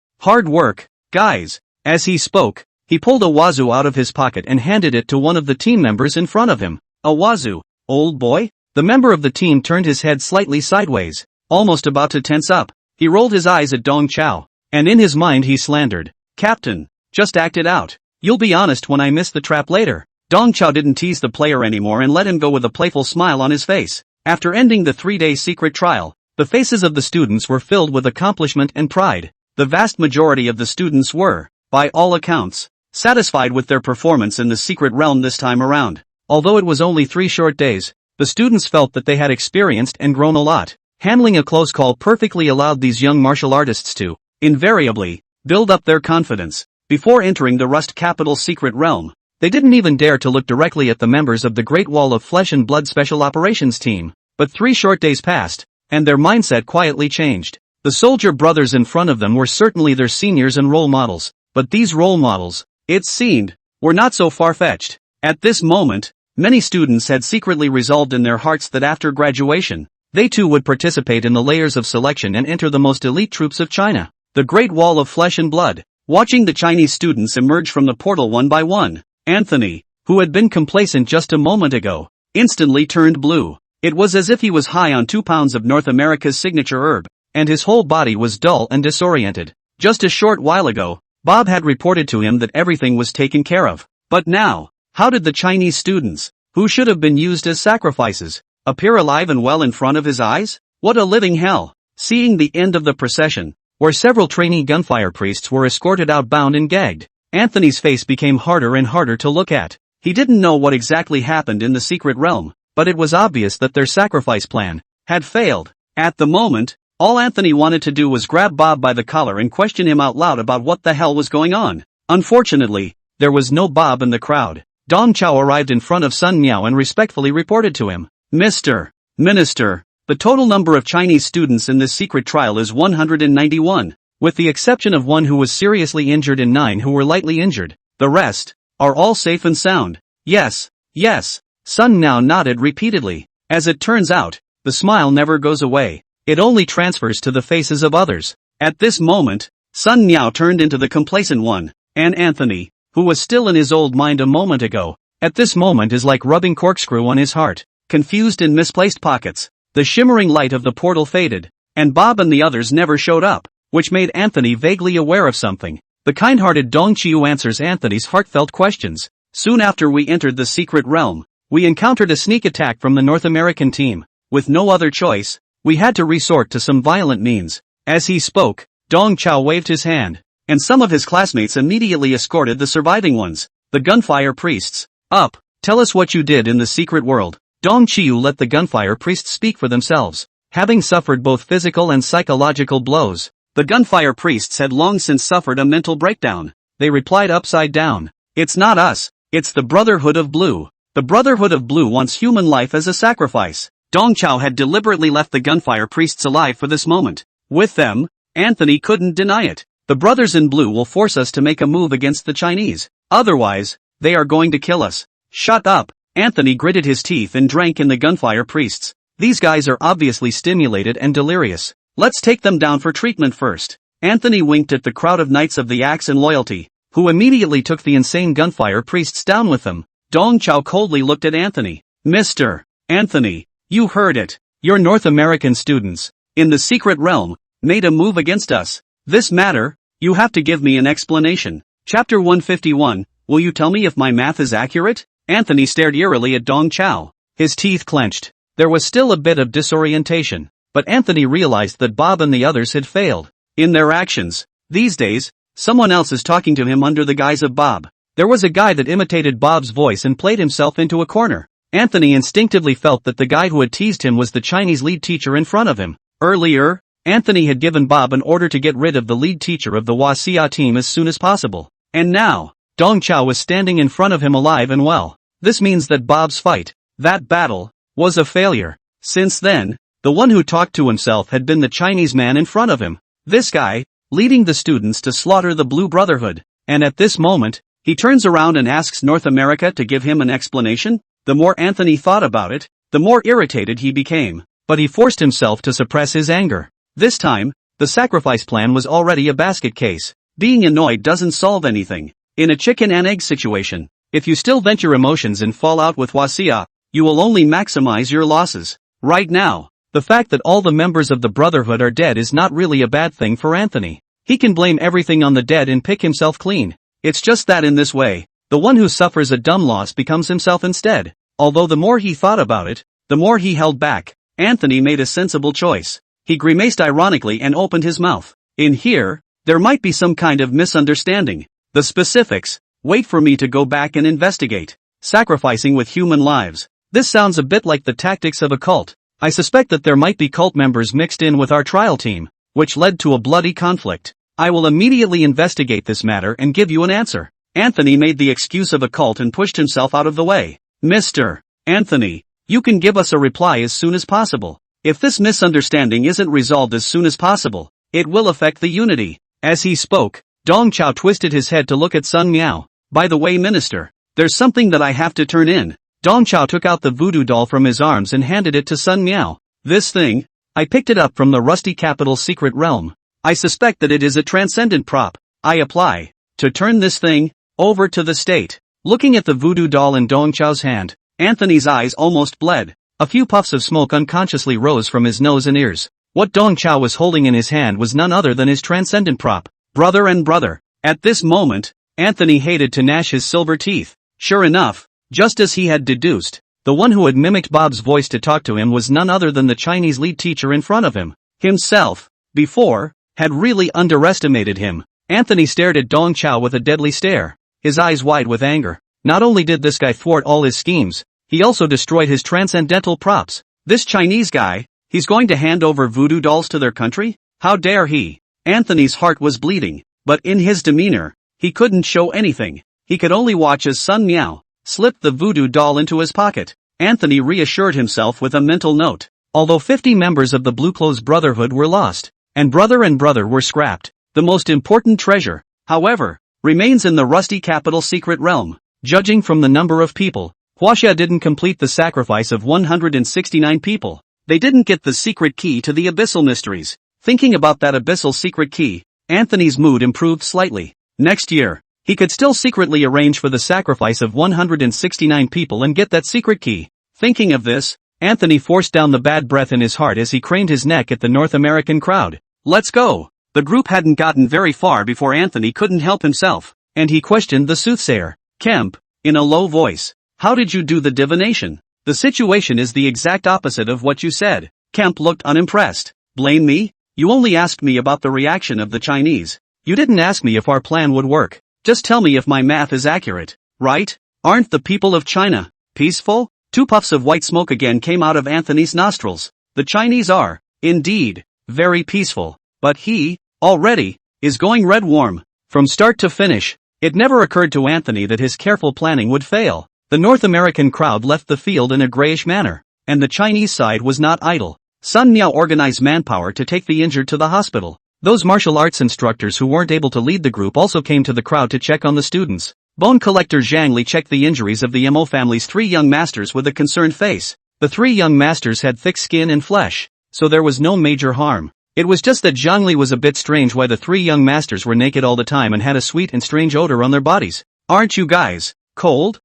guys. As he spoke, he pulled a wazoo out of his pocket and handed it to one of the team members in front of him. A wazoo, old boy? The member of the team turned his head slightly sideways, almost about to tense up. He rolled his eyes at Dong Chao, and in his mind he slandered, "Captain, just act it out. You'll be honest when I miss the trap later." Dong Chao didn't tease the player anymore and let him go with a playful smile on his face. After ending the 3-day secret trial, the faces of the students were filled with accomplishment and pride. The vast majority of the students were, by all accounts, satisfied with their performance in the secret realm this time around. Although it was only 3 short days, the students felt that they had experienced and grown a lot. Handling a close call perfectly allowed these young martial artists to, invariably, build up their confidence. Before entering the Rust Capital's secret realm, they didn't even dare to look directly at the members of the Great Wall of Flesh and Blood Special Operations team. But 3 short days passed, and their mindset quietly changed. The soldier brothers in front of them were certainly their seniors and role models, but these role models, it seemed, were not so far-fetched. At this moment, many students had secretly resolved in their hearts that after graduation, they too would participate in the layers of selection and enter the most elite troops of China. The Great Wall of Flesh and Blood. Watching the Chinese students emerge from the portal one by one, Anthony, who had been complacent just a moment ago, instantly turned blue. It was as if he was high on 2 pounds of North America's signature herb, and his whole body was dull and disoriented. Just a short while ago, Bob had reported to him that everything was taken care of. But now, how did the Chinese students, who should have been used as sacrifices, appear alive and well in front of his eyes? What a living hell! Seeing the end of the procession, where several trainee gunfire priests were escorted out bound and gagged, Anthony's face became harder and harder to look at. He didn't know what exactly happened in the secret realm, but it was obvious that their sacrifice plan had failed. At the moment, all Anthony wanted to do was grab Bob by the collar and question him out loud about what the hell was going on. Unfortunately, there was no Bob in the crowd. Dong Chao arrived in front of Sun Miao and respectfully reported to him. Mr. Minister, the total number of Chinese students in this secret trial is 191, with the exception of one who was seriously injured and 9 who were lightly injured. The rest are all safe and sound. Yes, yes, Sun Miao nodded repeatedly. As it turns out, the smile never goes away. It only transfers to the faces of others. At this moment, Sun Miao turned into the complacent one, and Anthony, who was still in his old mind a moment ago, at this moment is like rubbing corkscrew on his heart, confused in misplaced pockets. The shimmering light of the portal faded, and Bob and the others never showed up, which made Anthony vaguely aware of something. The kind-hearted Dong Chiu answers Anthony's heartfelt questions. Soon after we entered the secret realm, we encountered a sneak attack from the North American team. With no other choice, we had to resort to some violent means. As he spoke, Dong Chao waved his hand, and some of his classmates immediately escorted the surviving ones, the gunfire priests. Up, tell us what you did in the secret world. Dong Chiu let the gunfire priests speak for themselves. Having suffered both physical and psychological blows, the gunfire priests had long since suffered a mental breakdown. They replied upside down. It's not us, it's the Brotherhood of Blue. The Brotherhood of Blue wants human life as a sacrifice. Dong Chao had deliberately left the gunfire priests alive for this moment. With them, Anthony couldn't deny it. The brothers in blue will force us to make a move against the Chinese. Otherwise, they are going to kill us. Shut up. Anthony gritted his teeth and drank in the gunfire priests. These guys are obviously stimulated and delirious. Let's take them down for treatment first. Anthony winked at the crowd of Knights of the Axe and Loyalty, who immediately took the insane gunfire priests down with them. Dong Chao coldly looked at Anthony. Mr. Anthony, you heard it. Your North American students, in the secret realm, made a move against us. This matter, you have to give me an explanation. Chapter 151, will you tell me if my math is accurate? Anthony stared eerily at Dong Chao. His teeth clenched. There was still a bit of disorientation, but Anthony realized that Bob and the others had failed in their actions. These days, someone else is talking to him under the guise of Bob. There was a guy that imitated Bob's voice and played himself into a corner. Anthony instinctively felt that the guy who had teased him was the Chinese lead teacher in front of him. Earlier, Anthony had given Bob an order to get rid of the lead teacher of the Wasia team as soon as possible. And now, Dong Chao was standing in front of him alive and well. This means that Bob's fight, that battle, was a failure. Since then, the one who talked to himself had been the Chinese man in front of him. This guy, leading the students to slaughter the Blue Brotherhood. And at this moment, he turns around and asks North America to give him an explanation. The more Anthony thought about it, the more irritated he became. But he forced himself to suppress his anger. This time, the sacrifice plan was already a basket case. Being annoyed doesn't solve anything. In a chicken and egg situation, if you still vent your emotions and fall out with Wasia, you will only maximize your losses. Right now, the fact that all the members of the Brotherhood are dead is not really a bad thing for Anthony. He can blame everything on the dead and pick himself clean. It's just that in this way, the one who suffers a dumb loss becomes himself instead. Although the more he thought about it, the more he held back, Anthony made a sensible choice. He grimaced ironically and opened his mouth. In here, there might be some kind of misunderstanding. The specifics, wait for me to go back and investigate. Sacrificing with human lives. This sounds a bit like the tactics of a cult. I suspect that there might be cult members mixed in with our trial team, which led to a bloody conflict. I will immediately investigate this matter and give you an answer. Anthony made the excuse of a cult and pushed himself out of the way. Mr. Anthony, you can give us a reply as soon as possible. If this misunderstanding isn't resolved as soon as possible, it will affect the unity. As he spoke, Dong Chao twisted his head to look at Sun Miao. By the way, Minister, there's something that I have to turn in. Dong Chao took out the voodoo doll from his arms and handed it to Sun Miao. This thing, I picked it up from the Rusty Capital's secret realm. I suspect that it is a transcendent prop. I apply to turn this thing over to the state. Looking at the voodoo doll in Dong Chao's hand, Anthony's eyes almost bled. A few puffs of smoke unconsciously rose from his nose and ears. What Dong Chao was holding in his hand was none other than his transcendent prop. Brother and brother. At this moment, Anthony hated to gnash his silver teeth. Sure enough, just as he had deduced, the one who had mimicked Bob's voice to talk to him was none other than the Chinese lead teacher in front of him. Himself, before, had really underestimated him. Anthony stared at Dong Chao with a deadly stare, his eyes wide with anger. Not only did this guy thwart all his schemes, he also destroyed his transcendental props. This Chinese guy, he's going to hand over voodoo dolls to their country? How dare he? Anthony's heart was bleeding, but in his demeanor, he couldn't show anything. He could only watch as Sun Miao, slipped the voodoo doll into his pocket. Anthony reassured himself with a mental note. Although 50 members of the Blueclothes Brotherhood were lost, and brother were scrapped, the most important treasure, however, remains in the rusty capital secret realm. Judging from the number of people, Huaxia didn't complete the sacrifice of 169 people. They didn't get the secret key to the abyssal mysteries. Thinking about that abyssal secret key, Anthony's mood improved slightly. Next year, he could still secretly arrange for the sacrifice of 169 people and get that secret key. Thinking of this, Anthony forced down the bad breath in his heart as he craned his neck at the North American crowd. Let's go! The group hadn't gotten very far before Anthony couldn't help himself, and he questioned the soothsayer, Kemp, in a low voice. How did you do the divination? The situation is the exact opposite of what you said. Kemp looked unimpressed. Blame me? You only asked me about the reaction of the Chinese. You didn't ask me if our plan would work. Just tell me if my math is accurate, right? Aren't the people of China peaceful? 2 puffs of white smoke again came out of Anthony's nostrils. The Chinese are, indeed, very peaceful. But he, already, is going red warm. From start to finish, it never occurred to Anthony that his careful planning would fail. The North American crowd left the field in a grayish manner, and the Chinese side was not idle. Sun Miao organized manpower to take the injured to the hospital. Those martial arts instructors who weren't able to lead the group also came to the crowd to check on the students. Bone collector Zhang Li checked the injuries of the Mo family's 3 young masters with a concerned face. The 3 young masters had thick skin and flesh, so there was no major harm. It was just that Zhang Li was a bit strange why the 3 young masters were naked all the time and had a sweet and strange odor on their bodies. Aren't you guys cold?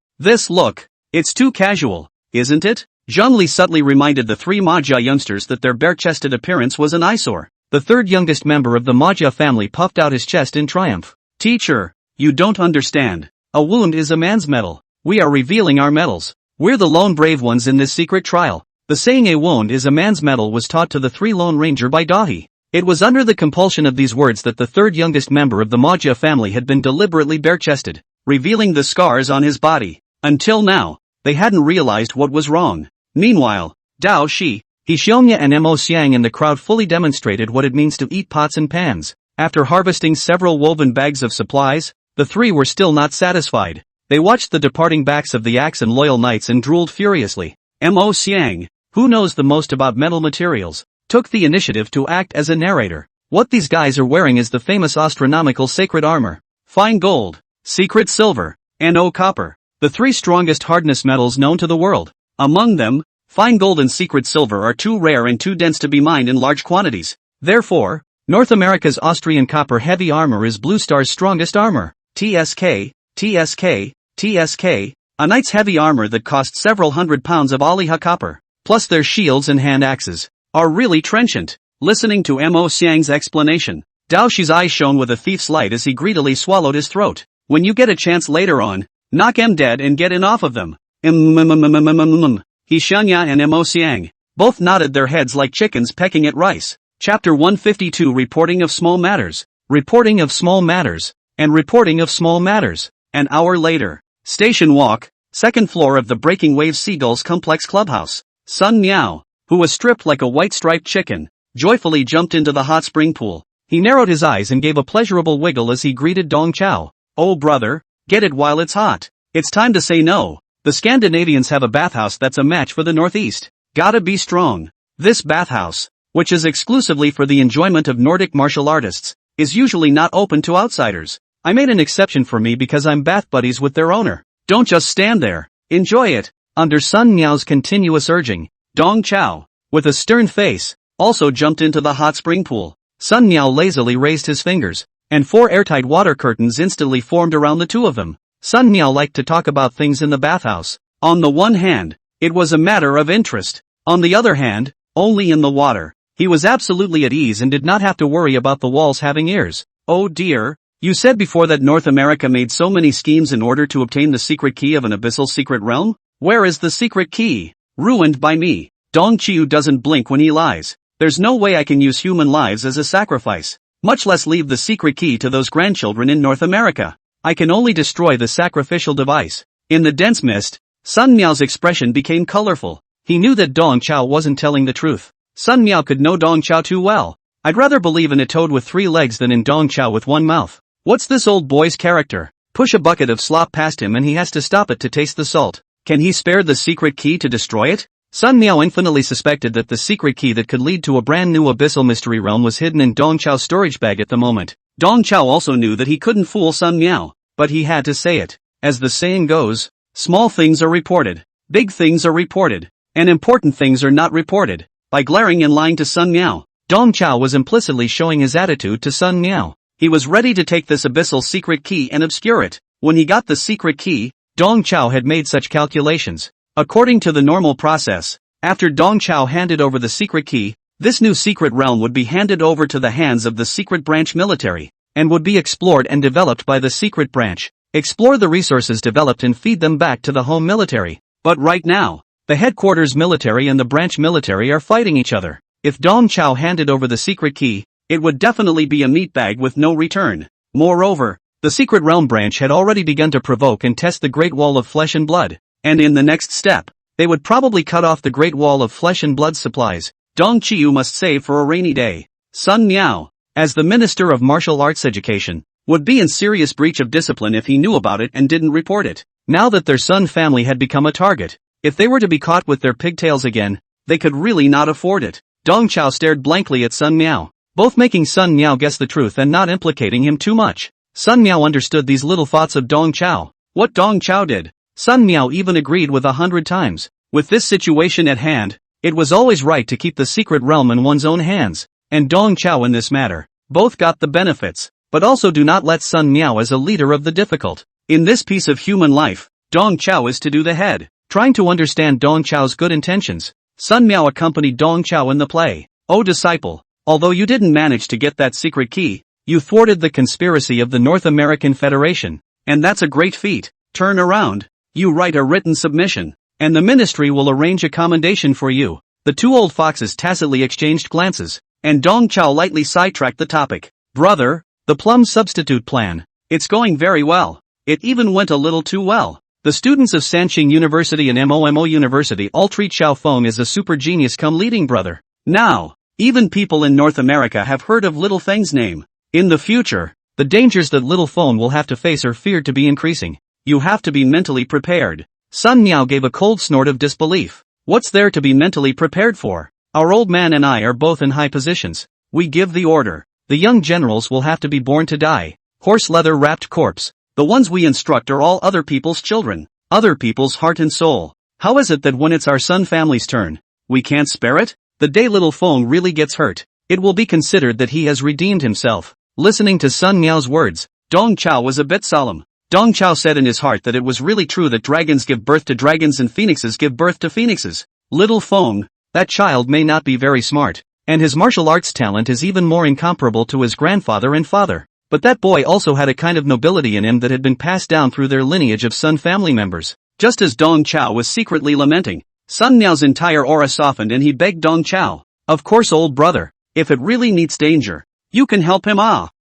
Look, it's too casual, isn't it? Zhang Li subtly reminded the 3 Majia youngsters that their bare-chested appearance was an eyesore. The 3rd youngest member of the Majia family puffed out his chest in triumph. Teacher, you don't understand. A wound is a man's medal. We are revealing our medals. We're the lone brave ones in this secret trial. The saying a wound is a man's medal was taught to the 3 Lone Ranger by Dahi. It was under the compulsion of these words that the 3rd youngest member of the Majia family had been deliberately bare-chested, revealing the scars on his body. Until now, they hadn't realized what was wrong. Meanwhile, Dao Shi, He Xiongya and Mo Xiang in the crowd fully demonstrated what it means to eat pots and pans. After harvesting several woven bags of supplies, the 3 were still not satisfied. They watched the departing backs of the axe and loyal knights and drooled furiously. Mo Xiang, who knows the most about metal materials, took the initiative to act as a narrator. What these guys are wearing is the famous astronomical sacred armor. Fine gold, secret silver, and copper. The 3 strongest hardness metals known to the world. Among them, fine gold and secret silver are too rare and too dense to be mined in large quantities. Therefore, North America's Austrian copper heavy armor is Blue Star's strongest armor. TSK, TSK, TSK, a knight's heavy armor that costs several hundred pounds of Aliha copper, plus their shields and hand axes, are really trenchant. Listening to Mo Xiang's explanation, Dao Shi's eyes shone with a thief's light as he greedily swallowed his throat. When you get a chance later on, knock 'em dead and get in off of them. He Xiangya and Mo Xiang both nodded their heads like chickens pecking at rice. Chapter 152 Reporting of Small Matters. Reporting of Small Matters. And Reporting of Small Matters. An hour later. Station Walk, 2nd floor of the Breaking Waves Seagulls Complex Clubhouse. Sun Miao, who was stripped like a white striped chicken, joyfully jumped into the hot spring pool. He narrowed his eyes and gave a pleasurable wiggle as he greeted Dong Chao. Oh brother, get it while it's hot. It's time to say no. The Scandinavians have a bathhouse that's a match for the Northeast. Gotta be strong. This bathhouse, which is exclusively for the enjoyment of Nordic martial artists, is usually not open to outsiders. I made an exception for me because I'm bath buddies with their owner. Don't just stand there. Enjoy it. Under Sun Miao's continuous urging, Dong Chao, with a stern face, also jumped into the hot spring pool. Sun Miao lazily raised his fingers, and 4 airtight water curtains instantly formed around the 2 of them. Sun Miao liked to talk about things in the bathhouse. On the one hand, it was a matter of interest. On the other hand, only in the water. He was absolutely at ease and did not have to worry about the walls having ears. Oh dear, you said before that North America made so many schemes in order to obtain the secret key of an abyssal secret realm? Where is the secret key? Ruined by me. Dong Qiu doesn't blink when he lies. There's no way I can use human lives as a sacrifice, much less leave the secret key to those grandchildren in North America. I can only destroy the sacrificial device. In the dense mist, Sun Miao's expression became colorful. He knew that Dong Chao wasn't telling the truth. Sun Miao could know Dong Chao too well. I'd rather believe in a toad with 3 legs than in Dong Chao with 1 mouth. What's this old boy's character? Push a bucket of slop past him and he has to stop it to taste the salt. Can he spare the secret key to destroy it? Sun Miao infinitely suspected that the secret key that could lead to a brand new abyssal mystery realm was hidden in Dong Chao's storage bag at the moment. Dong Chao also knew that he couldn't fool Sun Miao, but he had to say it. As the saying goes, small things are reported, big things are reported, and important things are not reported. By glaring and lying to Sun Miao, Dong Chao was implicitly showing his attitude to Sun Miao. He was ready to take this abyssal secret key and obscure it. When he got the secret key, Dong Chao had made such calculations. According to the normal process, after Dong Chao handed over the secret key, this new secret realm would be handed over to the hands of the secret branch military, and would be explored and developed by the secret branch. Explore the resources developed and feed them back to the home military. But right now, the headquarters military and the branch military are fighting each other. If Dong Chao handed over the secret key, it would definitely be a meat bag with no return. Moreover, the secret realm branch had already begun to provoke and test the Great Wall of Flesh and Blood, and in the next step, they would probably cut off the Great Wall of Flesh and Blood supplies. Dong Qiu must save for a rainy day. Sun Miao, as the Minister of Martial Arts Education, would be in serious breach of discipline if he knew about it and didn't report it. Now that their Sun family had become a target, if they were to be caught with their pigtails again, they could really not afford it. Dong Chao stared blankly at Sun Miao, both making Sun Miao guess the truth and not implicating him too much. Sun Miao understood these little thoughts of Dong Chao. What Dong Chao did, Sun Miao even agreed with 100 times. With this situation at hand, it was always right to keep the secret realm in one's own hands, and Dong Chao in this matter. Both got the benefits, but also do not let Sun Miao as a leader of the difficult. In this piece of human life, Dong Chao is to do the head. Trying to understand Dong Chao's good intentions, Sun Miao accompanied Dong Chao in the play. "O disciple, although you didn't manage to get that secret key, you thwarted the conspiracy of the North American Federation, and that's a great feat. Turn around, you write a written submission, and the ministry will arrange a commendation for you." The two old foxes tacitly exchanged glances, and Dong Chao lightly sidetracked the topic. "Brother, the plum substitute plan, it's going very well. It even went a little too well. The students of Sanqing University and MOMO University all treat Xiao Feng as a super genius come leading brother. Now, even people in North America have heard of Little Feng's name. In the future, the dangers that Little Feng will have to face are feared to be increasing. You have to be mentally prepared." Sun Miao gave a cold snort of disbelief. "What's there to be mentally prepared for? Our old man and I are both in high positions. We give the order. The young generals will have to be born to die. Horse leather wrapped corpse. The ones we instruct are all other people's children, other people's heart and soul. How is it that when it's our Sun family's turn, we can't spare it? The day Little Feng really gets hurt, it will be considered that he has redeemed himself." Listening to Sun Miao's words, Dong Chao was a bit solemn. Dong Chao said in his heart that it was really true that dragons give birth to dragons and phoenixes give birth to phoenixes. Little Feng, that child may not be very smart, and his martial arts talent is even more incomparable to his grandfather and father. But that boy also had a kind of nobility in him that had been passed down through their lineage of Sun family members. Just as Dong Chao was secretly lamenting, Sun Miao's entire aura softened and he begged Dong Chao, "Of course, old brother, if it really needs danger, you can help him.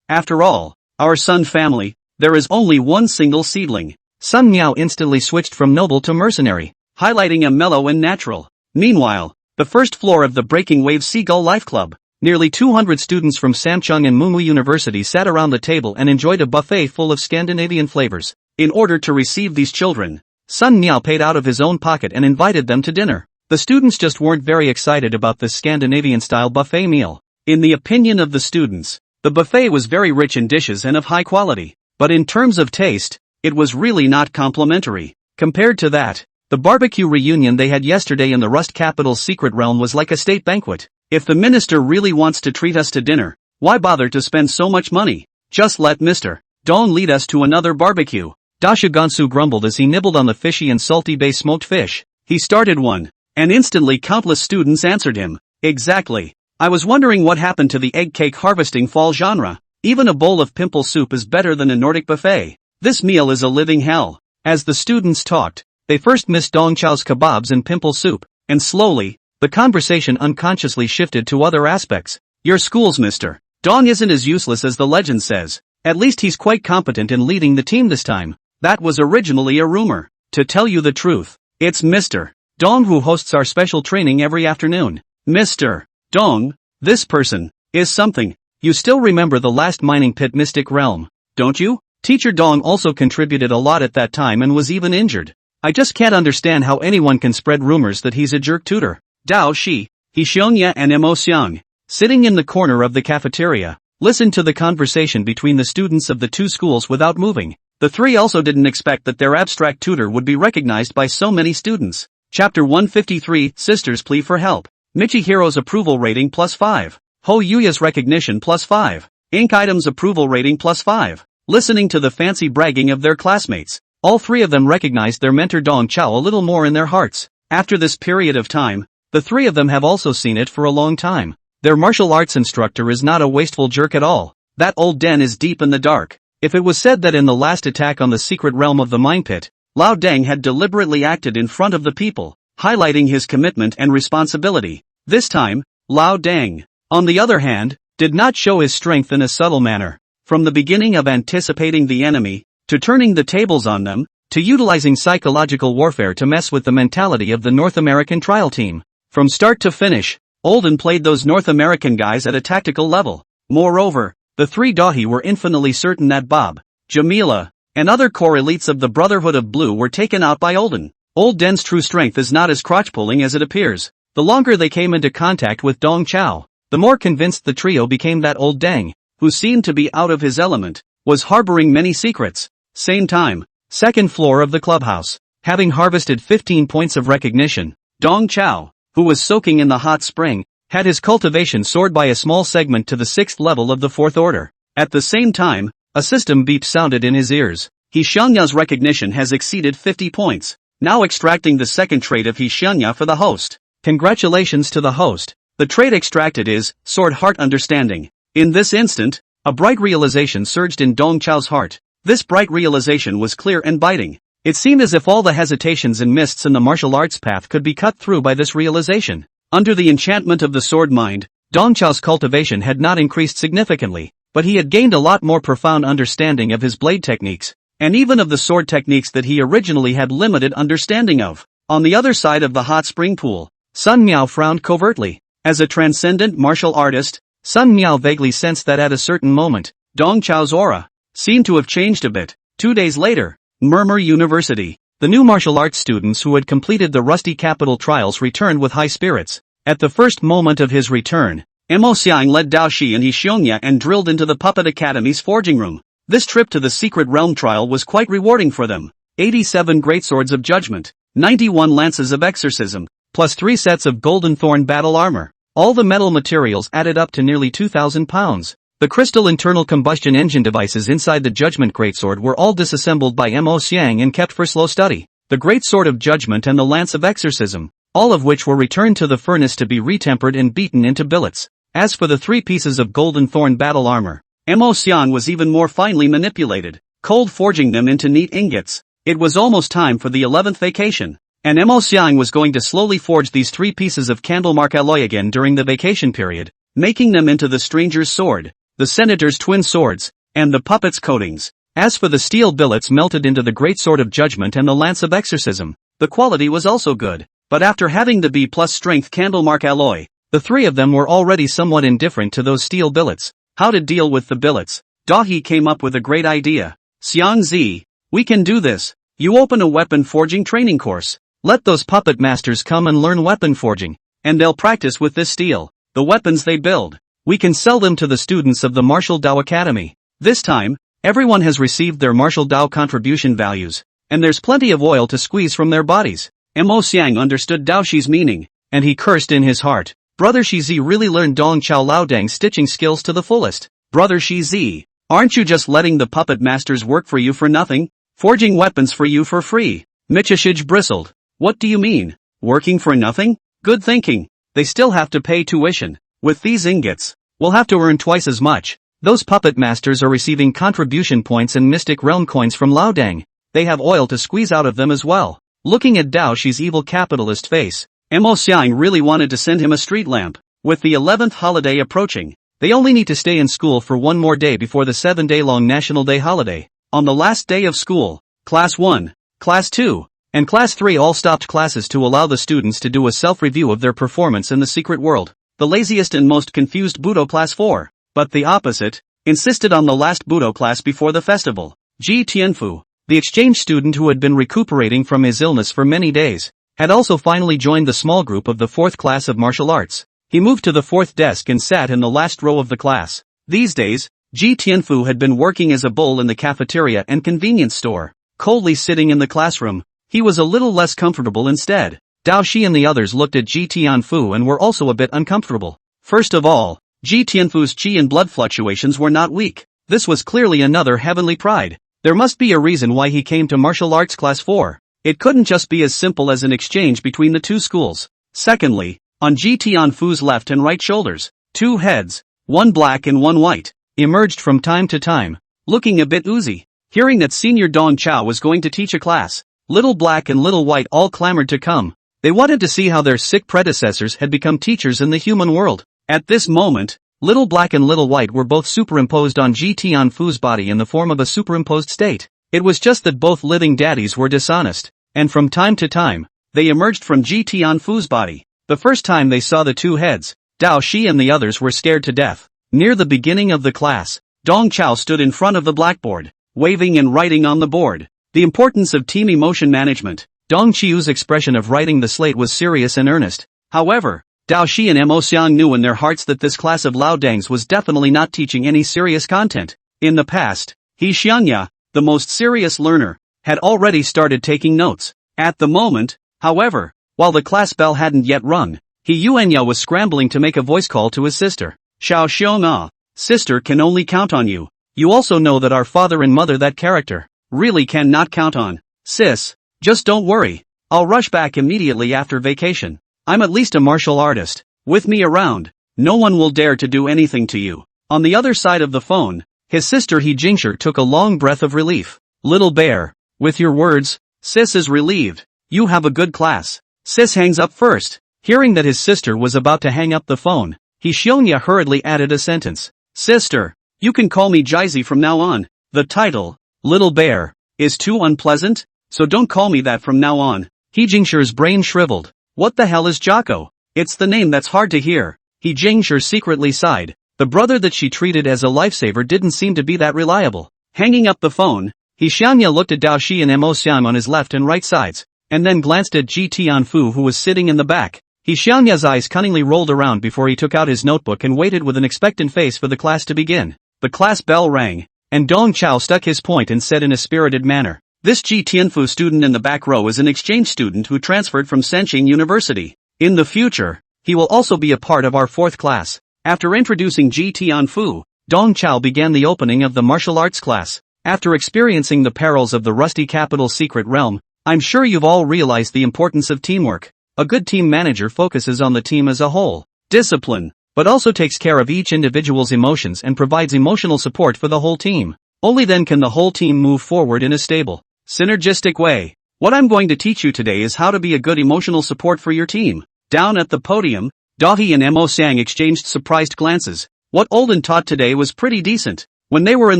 After all, our Sun family, there is only one single seedling." Sun Miao instantly switched from noble to mercenary, highlighting a mellow and natural. Meanwhile, the first floor of the Breaking Wave Seagull Life Club, nearly 200 students from Samchung and Mungwu University sat around the table and enjoyed a buffet full of Scandinavian flavors. In order to receive these children, Sun Miao paid out of his own pocket and invited them to dinner. The students just weren't very excited about this Scandinavian-style buffet meal. In the opinion of the students, the buffet was very rich in dishes and of high quality, but in terms of taste, it was really not complimentary. Compared to that, the barbecue reunion they had yesterday in the Rust Capital's secret realm was like a state banquet. If the minister really wants to treat us to dinner, why bother to spend so much money? Just let Mr. Dong lead us to another barbecue. Dasha Gansu grumbled as he nibbled on the fishy and salty bay smoked fish. He started one, and instantly countless students answered him. "Exactly. I was wondering what happened to the egg cake harvesting fall genre. Even a bowl of pimple soup is better than a Nordic buffet. This meal is a living hell." As the students talked, they first missed Dong Chao's kebabs and pimple soup, and slowly, the conversation unconsciously shifted to other aspects. "Your school's Mr. Dong isn't as useless as the legend says. At least he's quite competent in leading the team this time. That was originally a rumor. To tell you the truth, it's Mr. Dong who hosts our special training every afternoon." Mr. Dong, this person, is something. You still remember the last mining pit Mystic Realm, don't you? Teacher Dong also contributed a lot at that time and was even injured. I just can't understand how anyone can spread rumors that he's a jerk tutor. Dao Shi, He Xiongya and Mo Xiang, sitting in the corner of the cafeteria, listened to the conversation between the students of the two schools without moving. The three also didn't expect that their abstract tutor would be recognized by so many students. Chapter 153, Sister's Plea for Help. Michihiro's approval rating +5. Ho Yuya's recognition +5. Ink Item's approval rating +5. Listening to the fancy bragging of their classmates, all three of them recognized their mentor Dong Chao a little more in their hearts. After this period of time, the three of them have also seen it for a long time. Their martial arts instructor is not a wasteful jerk at all. That old den is deep in the dark. If it was said that in the last attack on the secret realm of the mine pit, Lao Deng had deliberately acted in front of the people, highlighting his commitment and responsibility, this time, Lao Deng, on the other hand, did not show his strength in a subtle manner. From the beginning of anticipating the enemy, to turning the tables on them, to utilizing psychological warfare to mess with the mentality of the North American trial team. From start to finish, Olden played those North American guys at a tactical level. Moreover, the three Dahi were infinitely certain that Bob, Jamila, and other core elites of the Brotherhood of Blue were taken out by Olden. Old Den's true strength is not as crotch-pulling as it appears. The longer they came into contact with Dong Chao, the more convinced the trio became that Old Deng, who seemed to be out of his element, was harboring many secrets. Same time, second floor of the clubhouse. Having harvested 15 points of recognition, Dong Chao, who was soaking in the hot spring, had his cultivation soared by a small segment to the 6th level of the 4th order. At the same time, a system beep sounded in his ears. He Xiangya's recognition has exceeded 50 points. Now extracting the second trait of He Xiangya for the host. Congratulations to the host. The trait extracted is Sword Heart Understanding. In this instant, a bright realization surged in Dong Chao's heart. This bright realization was clear and biting. It seemed as if all the hesitations and mists in the martial arts path could be cut through by this realization. Under the enchantment of the sword mind, Dong Chao's cultivation had not increased significantly, but he had gained a lot more profound understanding of his blade techniques, and even of the sword techniques that he originally had limited understanding of. On the other side of the hot spring pool, Sun Miao frowned covertly. As a transcendent martial artist, Sun Miao vaguely sensed that at a certain moment, Dong Chao's aura seemed to have changed a bit. 2 days later, Murmur University. The new martial arts students who had completed the Rusty Capital trials returned with high spirits. At the first moment of his return, Mo Xiang led Dao Shi and He Xiongya and drilled into the Puppet Academy's forging room. This trip to the Secret Realm trial was quite rewarding for them. 87 greatswords of judgment, 91 lances of exorcism, plus 3 sets of golden thorn battle armor. All the metal materials added up to nearly 2,000 pounds. The crystal internal combustion engine devices inside the Judgment Greatsword were all disassembled by Mo Xiang and kept for slow study. The Great Sword of Judgment and the Lance of Exorcism, all of which were returned to the furnace to be retempered and beaten into billets. As for the 3 pieces of golden thorn battle armor, Mo Xiang was even more finely manipulated, cold forging them into neat ingots. It was almost time for the 11th vacation, and Mo Xiang was going to slowly forge these 3 pieces of candlemark alloy again during the vacation period, making them into the Stranger's Sword, the Senator's twin swords, and the Puppet's coatings. As for the steel billets melted into the Great Sword of Judgment and the Lance of Exorcism, the quality was also good, but after having the B+ strength candlemark alloy, the 3 of them were already somewhat indifferent to those steel billets. How to deal with the billets? Dahi came up with a great idea. Xiang Zi, we can do this. You open a weapon forging training course. Let those puppet masters come and learn weapon forging, and they'll practice with this steel, the weapons they build. We can sell them to the students of the Martial Dao Academy. This time, everyone has received their Martial Dao contribution values, and there's plenty of oil to squeeze from their bodies. Mo Xiang understood Dao Shi's meaning, and he cursed in his heart. Brother Shizi really learned Dong Chao Lao Deng's stitching skills to the fullest. Brother Shizi, aren't you just letting the puppet masters work for you for nothing? Forging weapons for you for free? Michishij bristled. What do you mean? Working for nothing? Good thinking. They still have to pay tuition. With these ingots, we'll have to earn twice as much. Those puppet masters are receiving contribution points and Mystic Realm coins from Lao Deng. They have oil to squeeze out of them as well. Looking at Dao Shi's evil capitalist face, Mo Xiang really wanted to send him a street lamp. With the 11th holiday approaching, they only need to stay in school for 1 more day before the 7-day-long National Day holiday. On the last day of school, Class 1, Class 2, and Class 3 all stopped classes to allow the students to do a self-review of their performance in the secret world. The laziest and most confused Budo Class 4, but the opposite, insisted on the last Budo class before the festival. Ji Tianfu, the exchange student who had been recuperating from his illness for many days, had also finally joined the small group of the 4th class of martial arts. He moved to the 4th desk and sat in the last row of the class. These days, Ji Tianfu had been working as a bull in the cafeteria and convenience store. Coldly sitting in the classroom, he was a little less comfortable instead. Dao Shi and the others looked at Ji Tianfu and were also a bit uncomfortable. First of all, Ji Tianfu's qi and blood fluctuations were not weak. This was clearly another heavenly pride. There must be a reason why he came to martial arts class 4. It couldn't just be as simple as an exchange between the two schools. Secondly, on Ji Tianfu's left and right shoulders, 2 heads, one black and one white, emerged from time to time, looking a bit oozy. Hearing that Senior Dong Chao was going to teach a class, Little Black and Little White all clamored to come. They wanted to see how their sick predecessors had become teachers in the human world. At this moment, Little Black and Little White were both superimposed on Ji Tianfu's body in the form of a superimposed state. It was just that both living daddies were dishonest, and from time to time, they emerged from Ji Tianfu's body. The first time they saw the 2 heads, Dao Shi and the others were scared to death. Near the beginning of the class, Dong Chao stood in front of the blackboard, waving and writing on the board. The importance of team emotion management. Dong Qiu's expression of writing the slate was serious and earnest. However, Dao Shi and Mo Xiang knew in their hearts that this class of Lao Dangs was definitely not teaching any serious content. In the past, He Xiangya, the most serious learner, had already started taking notes. At the moment, however, while the class bell hadn't yet rung, He Yuanya was scrambling to make a voice call to his sister. Xiao Xiong, sister can only count on you. You also know that our father and mother that character really cannot count on. Sis, just don't worry. I'll rush back immediately after vacation. I'm at least a martial artist. With me around, no one will dare to do anything to you. On the other side of the phone, his sister He Jingshi took a long breath of relief. Little bear, with your words, sis is relieved. You have a good class. Sis hangs up first. Hearing that his sister was about to hang up the phone, He Xiongya hurriedly added a sentence. Sister, you can call me Jizi from now on. The title, Little Bear, is too unpleasant, so don't call me that from now on. He Jingshi's brain shriveled. What the hell is Jocko? It's the name that's hard to hear. He Jingshi secretly sighed. The brother that she treated as a lifesaver didn't seem to be that reliable. Hanging up the phone, He Xiangya looked at Dao Shi and Mo Xiang on his left and right sides, and then glanced at Ji Tianfu who was sitting in the back. He Xiangya's eyes cunningly rolled around before he took out his notebook and waited with an expectant face for the class to begin. The class bell rang, and Dong Chao stuck his point and said in a spirited manner, this Ji Tianfu student in the back row is an exchange student who transferred from Senqing University. In the future, he will also be a part of our 4th class. After introducing Ji Tianfu, Dong Chao began the opening of the martial arts class. After experiencing the perils of the rusty capital secret realm, I'm sure you've all realized the importance of teamwork. A good team manager focuses on the team as a whole, discipline, but also takes care of each individual's emotions and provides emotional support for the whole team. Only then can the whole team move forward in a stable, synergistic way. What I'm going to teach you today is how to be a good emotional support for your team. Down at the podium, Dahi and Mo Xiang exchanged surprised glances. What Olden taught today was pretty decent. When they were in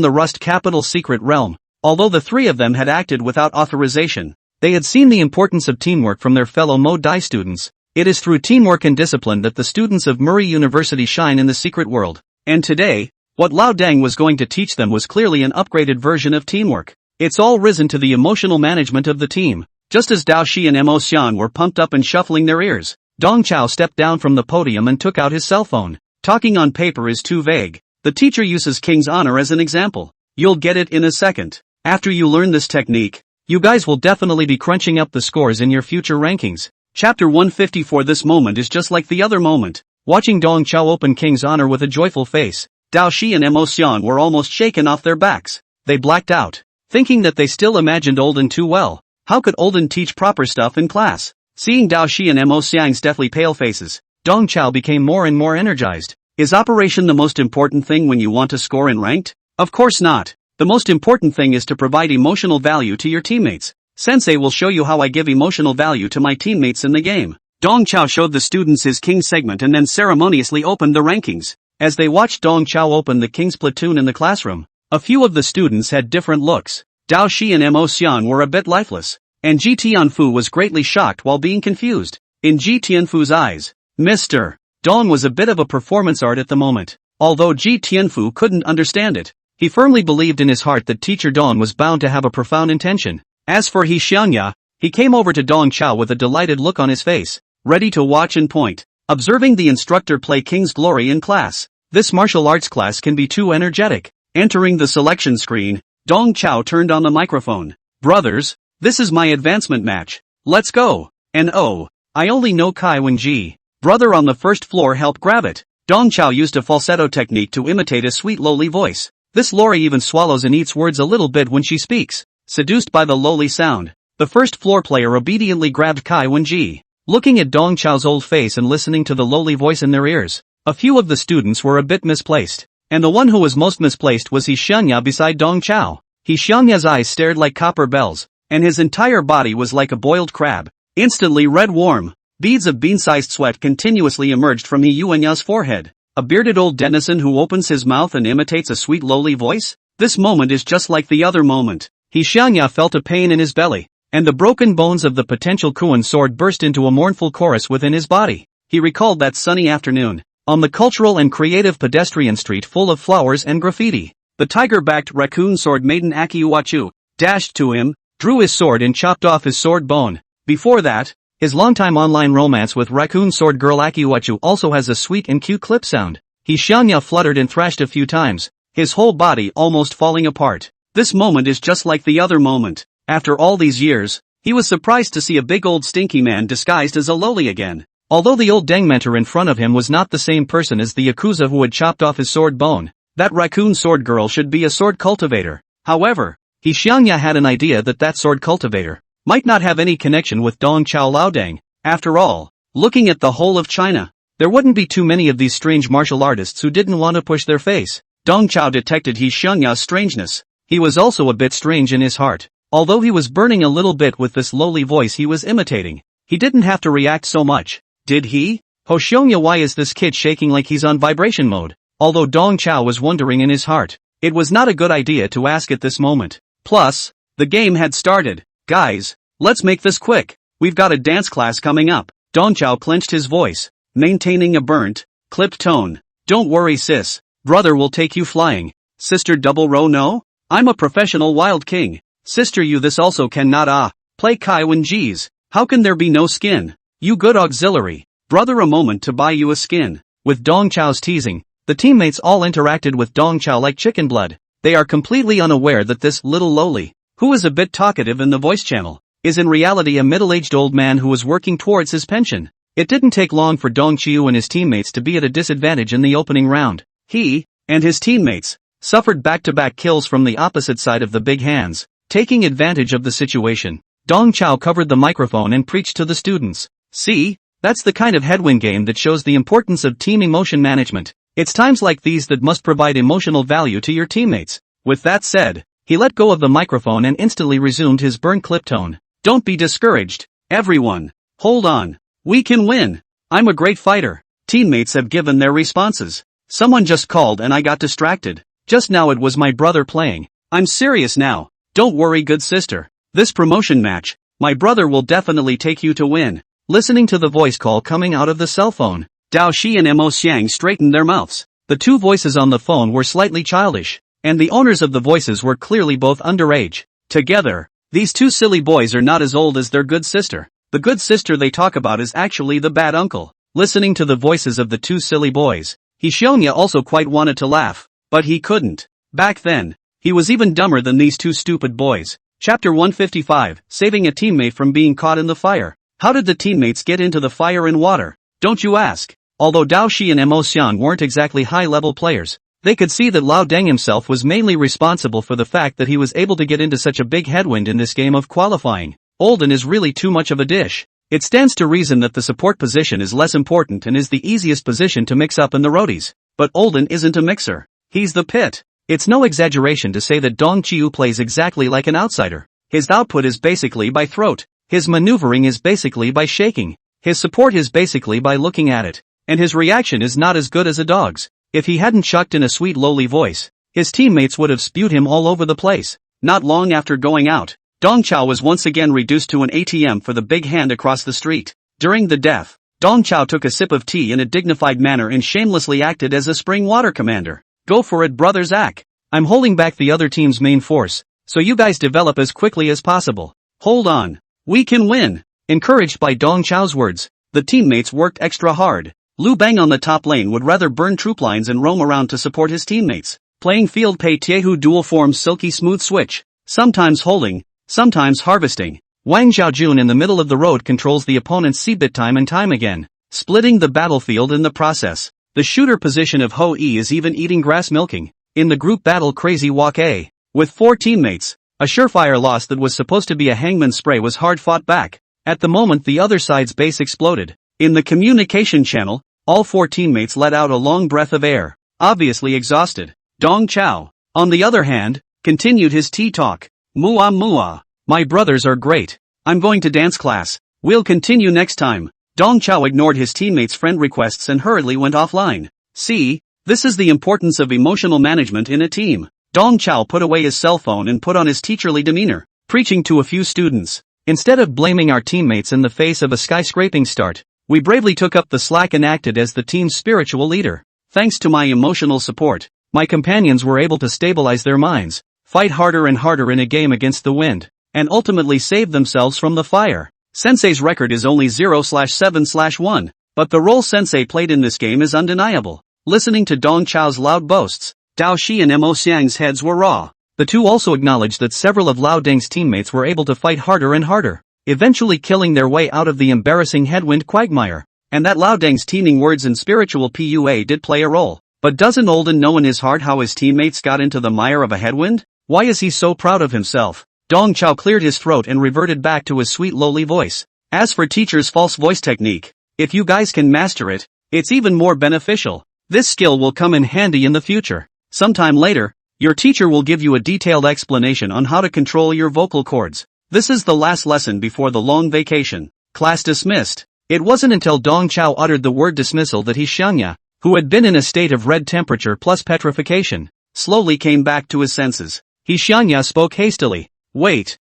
the Rust Capital secret realm, although the 3 of them had acted without authorization, they had seen the importance of teamwork from their fellow Mo Dai students. It is through teamwork and discipline that the students of Murray University shine in the secret world. And today, what Lao Dang was going to teach them was clearly an upgraded version of teamwork. It's all risen to the emotional management of the team. Just as Dao Shi and Mo Xian were pumped up and shuffling their ears, Dong Chao stepped down from the podium and took out his cell phone. Talking on paper is too vague. The teacher uses King's honor as an example. You'll get it in a second. After you learn this technique, you guys will definitely be crunching up the scores in your future rankings. Chapter 154. This moment is just like the other moment. Watching Dong Chao open King's honor with a joyful face, Dao Shi and Mo Xian were almost shaken off their backs. They blacked out, thinking that they still imagined Olden too well. How could Olden teach proper stuff in class? Seeing Dao Shi and Mo Xiang's deathly pale faces, Dong Chao became more and more energized. Is operation the most important thing when you want to score in ranked? Of course not. The most important thing is to provide emotional value to your teammates. Sensei will show you how I give emotional value to my teammates in the game. Dong Chao showed the students his king segment and then ceremoniously opened the rankings. As they watched Dong Chao open the king's platoon in the classroom, a few of the students had different looks. Dao Shi and Mo Xian were a bit lifeless, and Ji Tianfu was greatly shocked while being confused. In Ji Tianfu's eyes, Mr. Dong was a bit of a performance art at the moment. Although Ji Tianfu couldn't understand it, He firmly believed in his heart that teacher Dong was bound to have a profound intention. As for He Xiangya, he came over to Dong Chao with a delighted look on his face, ready to watch and point. Observing the instructor play King's Glory in class. This martial arts class can be too energetic. Entering the selection screen, Dong Chao turned on the microphone. Brothers, this is my advancement match. Let's go. And oh, I only know Kai Wen-ji. Brother on the first floor help grab it. Dong Chao used a falsetto technique to imitate a sweet lowly voice. This Lori even swallows and eats words a little bit when she speaks. Seduced by the lowly sound, the first floor player obediently grabbed Kai Wen-ji. Looking at Dong Chao's old face and listening to the lowly voice in their ears, a few of the students were a bit misplaced. And the one who was most misplaced was He Xiangya beside Dong Chao. He Xiangya's eyes stared like copper bells, and his entire body was like a boiled crab. Instantly red warm, beads of bean-sized sweat continuously emerged from He Yuanya's forehead. A bearded old denizen who opens his mouth and imitates a sweet lowly voice? This moment is just like the other moment. He Xiangya felt a pain in his belly, and the broken bones of the potential Kuan sword burst into a mournful chorus within his body. He recalled that sunny afternoon, on the cultural and creative pedestrian street full of flowers and graffiti. The tiger-backed raccoon sword maiden Akiuachu dashed to him, drew his sword and chopped off his sword bone. Before that, his longtime online romance with raccoon sword girl Akiuachu also has a sweet and cute clip sound. He Xiangya fluttered and thrashed a few times, his whole body almost falling apart. This moment is just like the other moment. After all these years, he was surprised to see a big old stinky man disguised as a lowly again. Although the old Deng mentor in front of him was not the same person as the Yakuza who had chopped off his sword bone, that raccoon sword girl should be a sword cultivator. However, He Xiangya had an idea that sword cultivator might not have any connection with Dong Chao Laodang. After all, looking at the whole of China, there wouldn't be too many of these strange martial artists who didn't want to push their face. Dong Chao detected He Xiangya's strangeness. He was also a bit strange in his heart. Although he was burning a little bit with this lowly voice he was imitating, he didn't have to react so much. Did he? Ho Xiongya, why is this kid shaking like he's on vibration mode? Although Dong Chao was wondering in his heart, it was not a good idea to ask at this moment. Plus, the game had started. Guys, let's make this quick. We've got a dance class coming up. Dong Chao clenched his voice, maintaining a burnt, clipped tone. Don't worry sis, brother will take you flying. Sister double row no? I'm a professional wild king. Sister you this also cannot play Kai Wen-ji's. How can there be no skin? You good auxiliary. Brother a moment to buy you a skin. With Dong Chao's teasing, the teammates all interacted with Dong Chao like chicken blood. They are completely unaware that this little lowly, who is a bit talkative in the voice channel, is in reality a middle-aged old man who is working towards his pension. It didn't take long for Dong Chiu and his teammates to be at a disadvantage in the opening round. He, and his teammates, suffered back-to-back kills from the opposite side of the big hands. Taking advantage of the situation, Dong Chao covered the microphone and preached to the students. See, that's the kind of headwind game that shows the importance of team emotion management. It's times like these that must provide emotional value to your teammates. With that said, he let go of the microphone and instantly resumed his burn clip tone. Don't be discouraged, everyone. Hold on. We can win. I'm a great fighter. Teammates have given their responses. Someone just called and I got distracted. Just now it was my brother playing. I'm serious now. Don't worry good sister. This promotion match, my brother will definitely take you to win. Listening to the voice call coming out of the cell phone, Dao Shi and Mo Xiang straightened their mouths. The two voices on the phone were slightly childish, and the owners of the voices were clearly both underage. Together, these two silly boys are not as old as their good sister. The good sister they talk about is actually the bad uncle. Listening to the voices of the two silly boys, He Xiongya also quite wanted to laugh, but he couldn't. Back then, he was even dumber than these two stupid boys. Chapter 155, Saving a Teammate from Being Caught in the Fire. How did the teammates get into the fire and water? Don't you ask? Although Dao Shi and Mo Xian weren't exactly high-level players, they could see that Lao Deng himself was mainly responsible for the fact that he was able to get into such a big headwind in this game of qualifying. Olden is really too much of a dish. It stands to reason that the support position is less important and is the easiest position to mix up in the roadies. But Olden isn't a mixer. He's the pit. It's no exaggeration to say that Dong Chiu plays exactly like an outsider. His output is basically by throat. His maneuvering is basically by shaking. His support is basically by looking at it. And his reaction is not as good as a dog's. If he hadn't chucked in a sweet lowly voice, his teammates would have spewed him all over the place. Not long after going out, Dong Chao was once again reduced to an ATM for the big hand across the street. During the death, Dong Chao took a sip of tea in a dignified manner and shamelessly acted as a spring water commander. Go for it brother Zach. I'm holding back the other team's main force, so you guys develop as quickly as possible. Hold on. We can win. Encouraged by Dong Chao's words, the teammates worked extra hard. Lu Bang on the top lane would rather burn troop lines and roam around to support his teammates. Playing field Pei Tiehu dual form silky smooth switch, sometimes holding, sometimes harvesting. Wang Xiaojun in the middle of the road controls the opponent's C-bit time and time again, splitting the battlefield in the process. The shooter position of Ho Yi is even eating grass milking. In the group battle Crazy Walk A, with 4 teammates, a surefire loss that was supposed to be a hangman spray was hard fought back. At the moment the other side's base exploded. In the communication channel, all 4 teammates let out a long breath of air, obviously exhausted. Dong Chao, on the other hand, continued his tea talk. Mua mua. My brothers are great. I'm going to dance class. We'll continue next time. Dong Chao ignored his teammates' friend requests and hurriedly went offline. See, this is the importance of emotional management in a team. Dong Chao put away his cell phone and put on his teacherly demeanor, preaching to a few students. Instead of blaming our teammates in the face of a skyscraping start, we bravely took up the slack and acted as the team's spiritual leader. Thanks to my emotional support, my companions were able to stabilize their minds, fight harder and harder in a game against the wind, and ultimately save themselves from the fire. Sensei's record is only 0/7/1, but the role Sensei played in this game is undeniable. Listening to Dong Chao's loud boasts, Dao Shi and Mo Xiang's heads were raw. The two also acknowledged that several of Lao Deng's teammates were able to fight harder and harder, eventually killing their way out of the embarrassing headwind quagmire, and that Lao Deng's teeming words and spiritual PUA did play a role. But doesn't Olden know in his heart how his teammates got into the mire of a headwind? Why is he so proud of himself? Dong Chao cleared his throat and reverted back to his sweet lowly voice. As for teacher's false voice technique, if you guys can master it, it's even more beneficial. This skill will come in handy in the future. Sometime later, your teacher will give you a detailed explanation on how to control your vocal cords. This is the last lesson before the long vacation. Class dismissed. It wasn't until Dong Chao uttered the word dismissal that Xiangya, who had been in a state of red temperature plus petrification, slowly came back to his senses. Xiangya spoke hastily. Wait,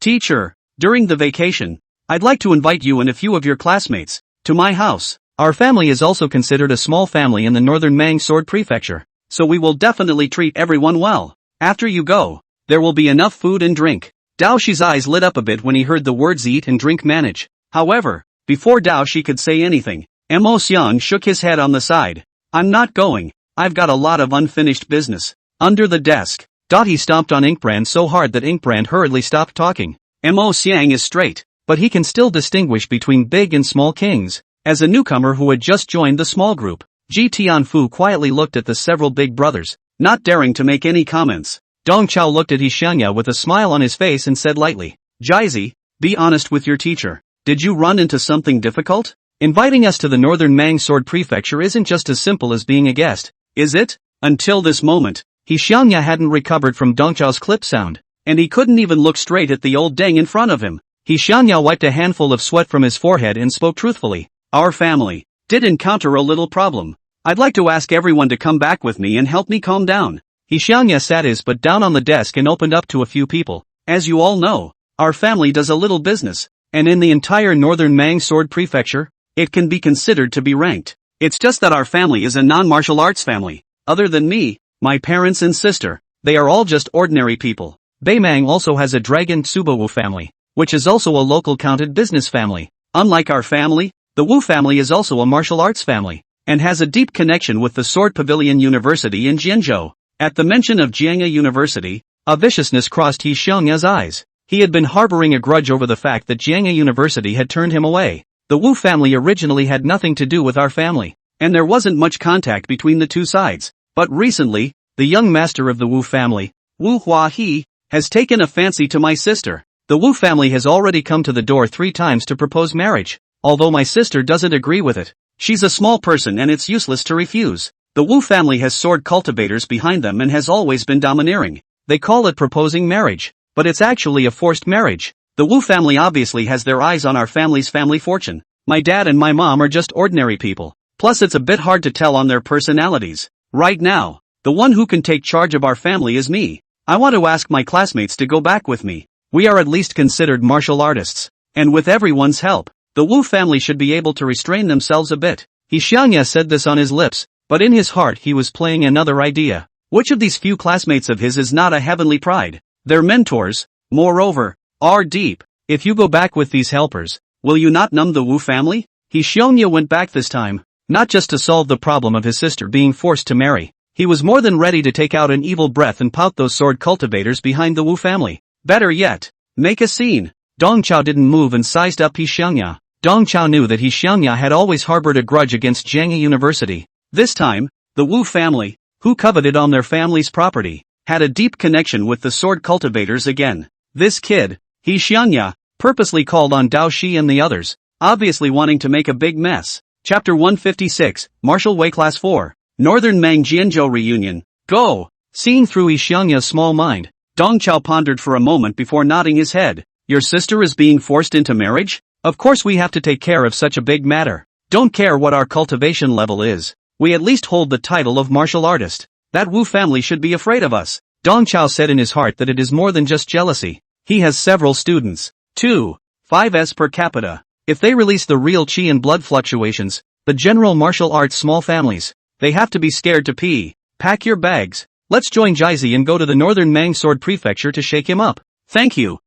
teacher, during the vacation, I'd like to invite you and a few of your classmates to my house. Our family is also considered a small family in the northern Mang Sword Prefecture, so we will definitely treat everyone well. After you go, there will be enough food and drink. Dao Shi's eyes lit up a bit when he heard the words eat and drink manage. However, before Dao Shi could say anything, Mo Xiang shook his head on the side. I'm not going. I've got a lot of unfinished business. Under the desk, He stomped on Inkbrand so hard that Inkbrand hurriedly stopped talking. Mo Xiang is straight, but he can still distinguish between big and small kings. As a newcomer who had just joined the small group, Ji Tianfu quietly looked at the several big brothers, not daring to make any comments. Dong Chao looked at Xiangya with a smile on his face and said lightly, Jizi, be honest with your teacher. Did you run into something difficult? Inviting us to the northern Mang Sword Prefecture isn't just as simple as being a guest, is it? Until this moment, Xiangya hadn't recovered from Dong Chao's clip sound, and he couldn't even look straight at the old Deng in front of him. Xiangya wiped a handful of sweat from his forehead and spoke truthfully. Our family did encounter a little problem. I'd like to ask everyone to come back with me and help me calm down. Xiangya sat his butt down on the desk and opened up to a few people. As you all know, our family does a little business, and in the entire northern Mang Sword Prefecture, it can be considered to be ranked. It's just that our family is a non-martial arts family. Other than me, my parents and sister, they are all just ordinary people. Beimang also has a dragon Tsubo family, which is also a local counted business family. Unlike our family, the Wu family is also a martial arts family, and has a deep connection with the Sword Pavilion University in Jianzhou. At the mention of Jiangya University, a viciousness crossed Xiangya's eyes. He had been harboring a grudge over the fact that Jiangya University had turned him away. The Wu family originally had nothing to do with our family, and there wasn't much contact between the two sides. But recently, the young master of the Wu family, Wu Huahe, has taken a fancy to my sister. The Wu family has already come to the door 3 times to propose marriage, although my sister doesn't agree with it. She's a small person and it's useless to refuse. The Wu family has sword cultivators behind them and has always been domineering. They call it proposing marriage, but it's actually a forced marriage. The Wu family obviously has their eyes on our family's family fortune. My dad and my mom are just ordinary people. Plus it's a bit hard to tell on their personalities. Right now, the one who can take charge of our family is me. I want to ask my classmates to go back with me. We are at least considered martial artists, and with everyone's help, the Wu family should be able to restrain themselves a bit. Xiangya said this on his lips, but in his heart he was playing another idea. Which of these few classmates of his is not a heavenly pride? Their mentors, moreover, are deep. If you go back with these helpers, will you not numb the Wu family? He Xiongya went back this time, not just to solve the problem of his sister being forced to marry. He was more than ready to take out an evil breath and pout those sword cultivators behind the Wu family. Better yet, make a scene. Dong Chao didn't move and sized up He Xiongya. Dong Chao knew that He Xiongya had always harbored a grudge against Jianghe University. This time, the Wu family, who coveted on their family's property, had a deep connection with the sword cultivators again. This kid, He Xiongya, purposely called on Dao Shi and the others, obviously wanting to make a big mess. Chapter 156, Martial Way Class 4, Northern Mang Jianzhou Reunion, Go! Seeing through He Xiongya's small mind, Dong Chao pondered for a moment before nodding his head. Your sister is being forced into marriage? Of course we have to take care of such a big matter. Don't care what our cultivation level is. We at least hold the title of martial artist. That Wu family should be afraid of us. Dong Chao said in his heart that it is more than just jealousy. He has several students. 2.5s per capita. If they release the real qi and blood fluctuations, the general martial arts small families, they have to be scared to pee. Pack your bags. Let's join Jizi and go to the Northern Mang Sword Prefecture to shake him up. Thank you,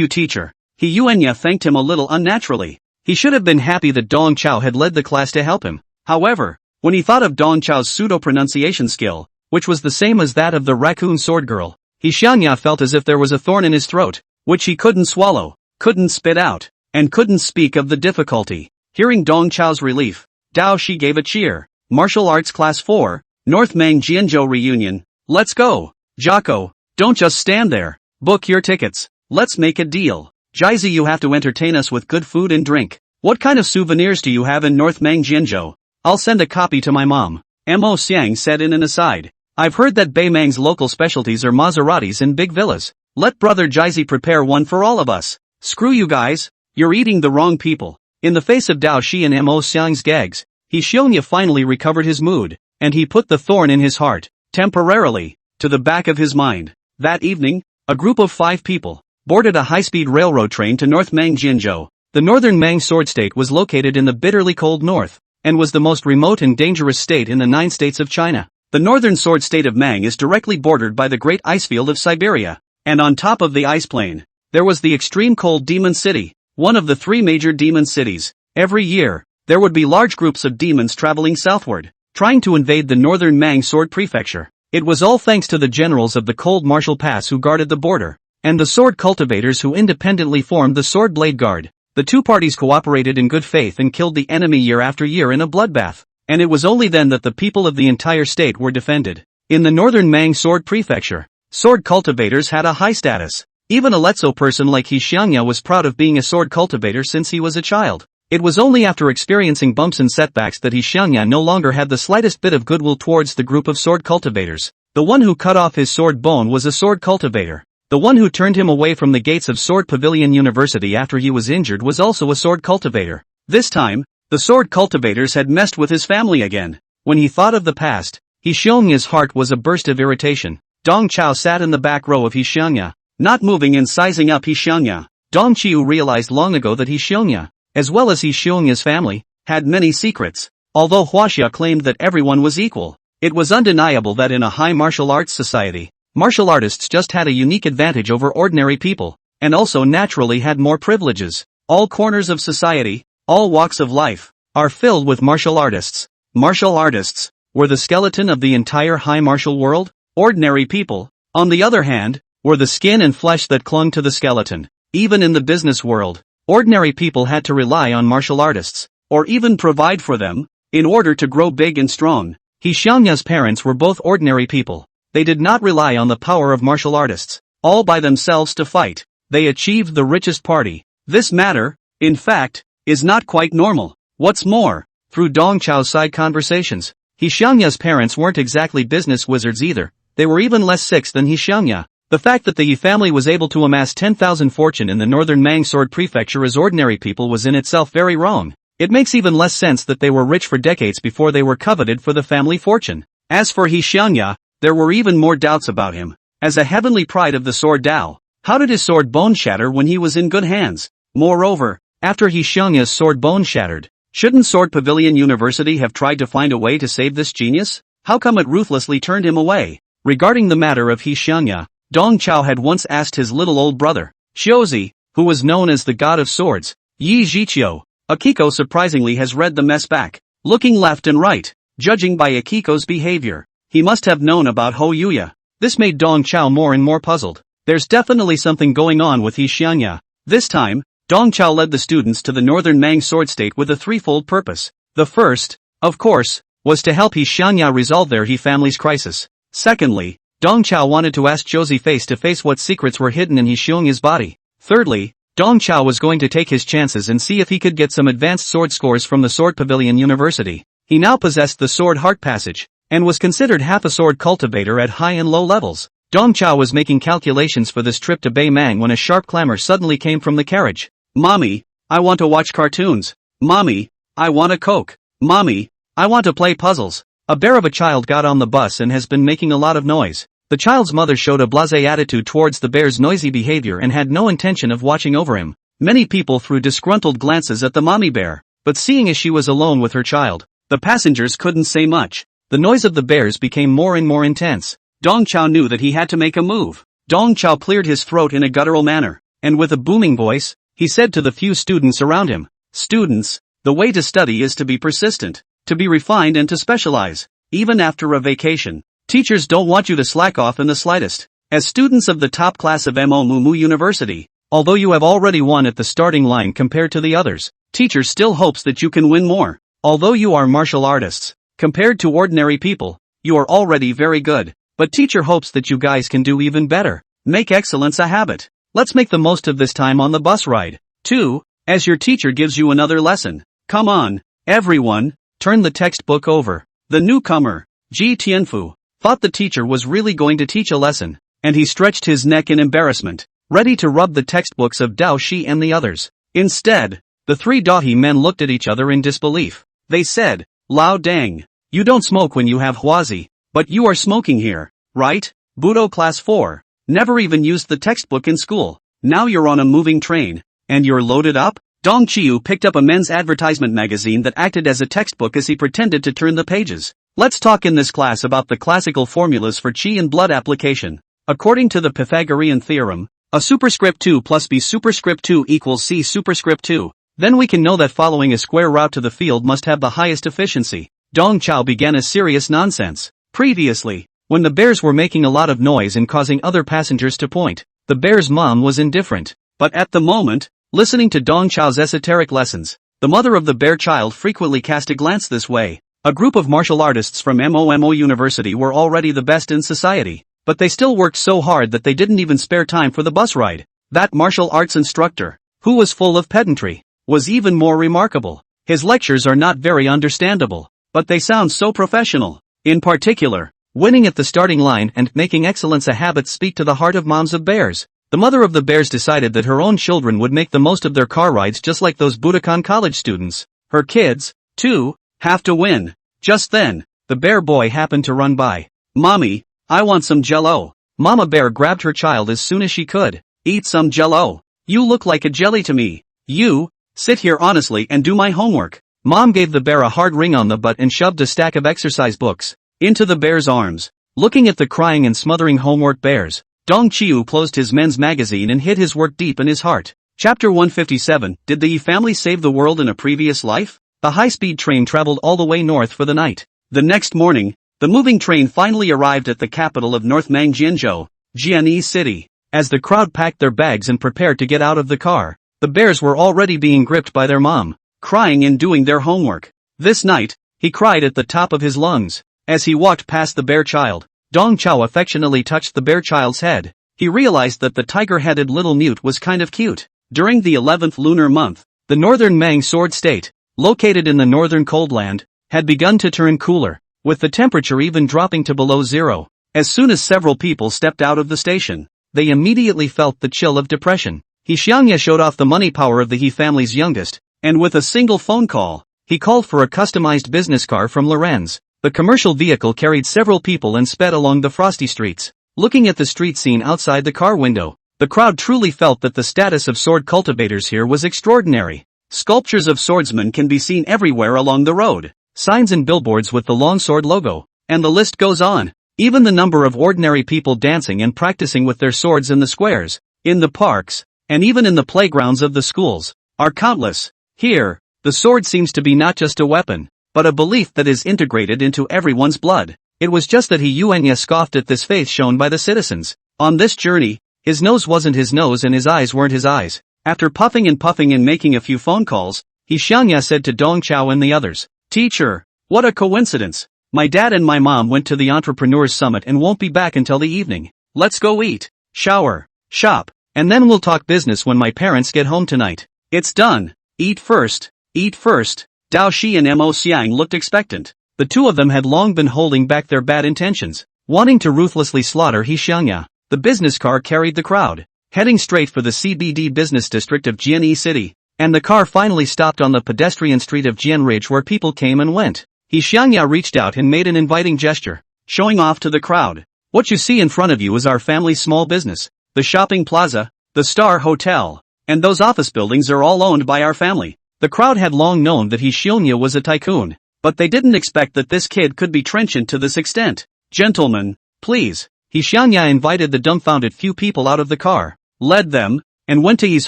teacher. He Yuanya thanked him a little unnaturally. He should have been happy that Dong Chao had led the class to help him. However, when he thought of Dong Chao's pseudo-pronunciation skill, which was the same as that of the raccoon sword girl, He Xiongya felt as if there was a thorn in his throat, which he couldn't swallow, couldn't spit out, and couldn't speak of the difficulty. Hearing Dong Chao's relief, Dao Shi gave a cheer. Martial Arts Class 4, North Mang Jianzhou Reunion. Let's go. Jocko, don't just stand there. Book your tickets. Let's make a deal. Jizi, you have to entertain us with good food and drink. What kind of souvenirs do you have in North Mang Jianzhou? I'll send a copy to my mom. Mo Xiang said in an aside. I've heard that Beimang's local specialties are Maseratis and big villas. Let brother Jizi prepare one for all of us. Screw you guys. You're eating the wrong people. In the face of Dao Shi and Mo Xiang's gags, He Xiongya finally recovered his mood, and he put the thorn in his heart, temporarily, to the back of his mind. That evening, a group of 5 people boarded a high-speed railroad train to North Mang Jianzhou. The Northern Mang Sword State was located in the bitterly cold north, and was the most remote and dangerous state in the 9 states of China. The northern sword state of Mang is directly bordered by the great icefield of Siberia, and on top of the ice plain, there was the extreme cold Demon City, one of the 3 major demon cities. Every year, there would be large groups of demons traveling southward, trying to invade the northern Mang Sword Prefecture. It was all thanks to the generals of the Cold Martial Pass who guarded the border, and the sword cultivators who independently formed the Sword Blade Guard. The 2 parties cooperated in good faith and killed the enemy year after year in a bloodbath, and it was only then that the people of the entire state were defended. In the northern Mang Sword Prefecture, sword cultivators had a high status. Even a Letso person like He Xiongya was proud of being a sword cultivator since he was a child. It was only after experiencing bumps and setbacks that He Xiongya no longer had the slightest bit of goodwill towards the group of sword cultivators. The one who cut off his sword bone was a sword cultivator. The one who turned him away from the gates of Sword Pavilion University after he was injured was also a sword cultivator. This time, the sword cultivators had messed with his family again. When he thought of the past, He Xiongya's heart was a burst of irritation. Dong Chao sat in the back row of He Xiongya, not moving and sizing up He Xiongya. Dong Qiu realized long ago that He Xiongya, as well as He Xiongya's family, had many secrets. Although Huaxia claimed that everyone was equal, it was undeniable that in a high martial arts society, martial artists just had a unique advantage over ordinary people, and also naturally had more privileges. All corners of society, all walks of life, are filled with martial artists. Martial artists were the skeleton of the entire high martial world. Ordinary people, on the other hand, were the skin and flesh that clung to the skeleton. Even in the business world, ordinary people had to rely on martial artists, or even provide for them, in order to grow big and strong. He Xiongya's parents were both ordinary people. They did not rely on the power of martial artists, all by themselves to fight. They achieved the richest party. This matter, in fact, is not quite normal. What's more, through Dong Chao's side conversations, He Xiongya's parents weren't exactly business wizards either. They were even less sick than He Xiongya. The fact that the Yi family was able to amass 10,000 fortune in the northern Mang Sword Prefecture as ordinary people was in itself very wrong. It makes even less sense that they were rich for decades before they were coveted for the family fortune. As for He Xiongya, there were even more doubts about him. As a heavenly pride of the sword Dao, how did his sword bone shatter when he was in good hands? Moreover, after He Xiongya's sword bone shattered, shouldn't Sword Pavilion University have tried to find a way to save this genius? How come it ruthlessly turned him away? Regarding the matter of Xianya, Dong Chao had once asked his little old brother, Xiaozi, who was known as the god of swords, Yi Zhiqiu. Akiko surprisingly has read the mess back, looking left and right. Judging by Akiko's behavior, he must have known about Ho Yuya. This made Dong Chao more and more puzzled. There's definitely something going on with Xianya. This time, Dong Chao led the students to the northern Mang sword state with a threefold purpose. The first, of course, was to help Xianya resolve their He family's crisis. Secondly, Dong Chao wanted to ask Josie face to face what secrets were hidden in Xiangya's body. Thirdly, Dong Chao was going to take his chances and see if he could get some advanced sword scores from the Sword Pavilion University. He now possessed the Sword Heart Passage, and was considered half a sword cultivator at high and low levels. Dong Chao was making calculations for this trip to Bei Mang when a sharp clamor suddenly came from the carriage. Mommy, I want to watch cartoons. Mommy, I want a Coke. Mommy, I want to play puzzles. A bear of a child got on the bus and has been making a lot of noise. The child's mother showed a blasé attitude towards the bear's noisy behavior and had no intention of watching over him. Many people threw disgruntled glances at the mommy bear, but seeing as she was alone with her child, the passengers couldn't say much. The noise of the bears became more and more intense. Dong Chao knew that he had to make a move. Dong Chao cleared his throat in a guttural manner, and with a booming voice, he said to the few students around him, Students, the way to study is to be persistent, to be refined and to specialize. Even after a vacation, teachers don't want you to slack off in the slightest. As students of the top class of Mo Mumu University, although you have already won at the starting line compared to the others, teacher still hopes that you can win more. Although you are martial artists, compared to ordinary people, you are already very good, but teacher hopes that you guys can do even better. Make excellence a habit. Let's make the most of this time on the bus ride. 2. As your teacher gives you another lesson. Come on, everyone, turn the textbook over. The newcomer, Ji Tianfu, thought the teacher was really going to teach a lesson, and he stretched his neck in embarrassment, ready to rub the textbooks of Dao Shi and the others. Instead, the three Dahi men looked at each other in disbelief. They said, Lao Dang, you don't smoke when you have Huazi, but you are smoking here, right? Budo Class 4, never even used the textbook in school. Now you're on a moving train, and you're loaded up? Dong Chiu picked up a men's advertisement magazine that acted as a textbook as he pretended to turn the pages. Let's talk in this class about the classical formulas for qi and blood application. According to the Pythagorean theorem, a superscript 2 plus b superscript 2 equals c superscript 2. Then we can know that following a square route to the field must have the highest efficiency. Dong Chao began a serious nonsense. Previously, when the bears were making a lot of noise and causing other passengers to point, the bear's mom was indifferent. But at the moment, listening to Dong Chao's esoteric lessons, the mother of the bear child frequently cast a glance this way. A group of martial artists from Mo University were already the best in society, but they still worked so hard that they didn't even spare time for the bus ride. That martial arts instructor, who was full of pedantry, was even more remarkable. His lectures are not very understandable, but they sound so professional. In particular, winning at the starting line and making excellence a habit speak to the heart of moms of bears. The mother of the bears decided that her own children would make the most of their car rides just like those Budokan college students. Her kids, too, have to win. Just then, the bear boy happened to run by. Mommy, I want some jello. Mama bear grabbed her child as soon as she could. Eat some jello. You look like a jelly to me. You, sit here honestly and do my homework. Mom gave the bear a hard ring on the butt and shoved a stack of exercise books into the bear's arms. Looking at the crying and smothering homework bears, Dong Chiu closed his men's magazine and hid his work deep in his heart. Chapter 157. Did the Yi family save the world in a previous life? The high-speed train traveled all the way north for the night. The next morning, the moving train finally arrived at the capital of North Mang Jianzhou, Jianyi City. As the crowd packed their bags and prepared to get out of the car, the bears were already being gripped by their mom, crying and doing their homework. This night, he cried at the top of his lungs. As he walked past the bear child, Dong Chao affectionately touched the bear child's head. He realized that the tiger-headed little mute was kind of cute. During the 11th lunar month, the northern Mang sword state, located in the northern cold land, had begun to turn cooler, with the temperature even dropping to below zero. As soon as several people stepped out of the station, they immediately felt the chill of depression. Xiangya showed off the money power of the He family's youngest, and with a single phone call, he called for a customized business car from Lorenz. The commercial vehicle carried several people and sped along the frosty streets. Looking at the street scene outside the car window, the crowd truly felt that the status of sword cultivators here was extraordinary. Sculptures of swordsmen can be seen everywhere along the road, signs and billboards with the longsword logo, and the list goes on. Even the number of ordinary people dancing and practicing with their swords in the squares, in the parks, and even in the playgrounds of the schools, are countless. Here, the sword seems to be not just a weapon, but a belief that is integrated into everyone's blood. It was just that he scoffed at this faith shown by the citizens. On this journey, his nose wasn't his nose and his eyes weren't his eyes. After puffing and making a few phone calls, he said to Dong Chao and the others, "Teacher, what a coincidence. My dad and my mom went to the Entrepreneurs Summit and won't be back until the evening. Let's go eat, shower, shop, and then we'll talk business when my parents get home tonight." "It's done. Eat first, eat first." Dao Shi and Mo Xiang looked expectant. The two of them had long been holding back their bad intentions, wanting to ruthlessly slaughter He Xiangya. The business car carried the crowd, heading straight for the CBD business district of Jianyi City, and the car finally stopped on the pedestrian street of Jianridge where people came and went. He Xiangya reached out and made an inviting gesture, showing off to the crowd. "What you see in front of you is our family's small business. The shopping plaza, the Star Hotel, and those office buildings are all owned by our family." The crowd had long known that He Xiangya was a tycoon, but they didn't expect that this kid could be trenchant to this extent. "Gentlemen, please." He Xiangya invited the dumbfounded few people out of the car, led them, and went to his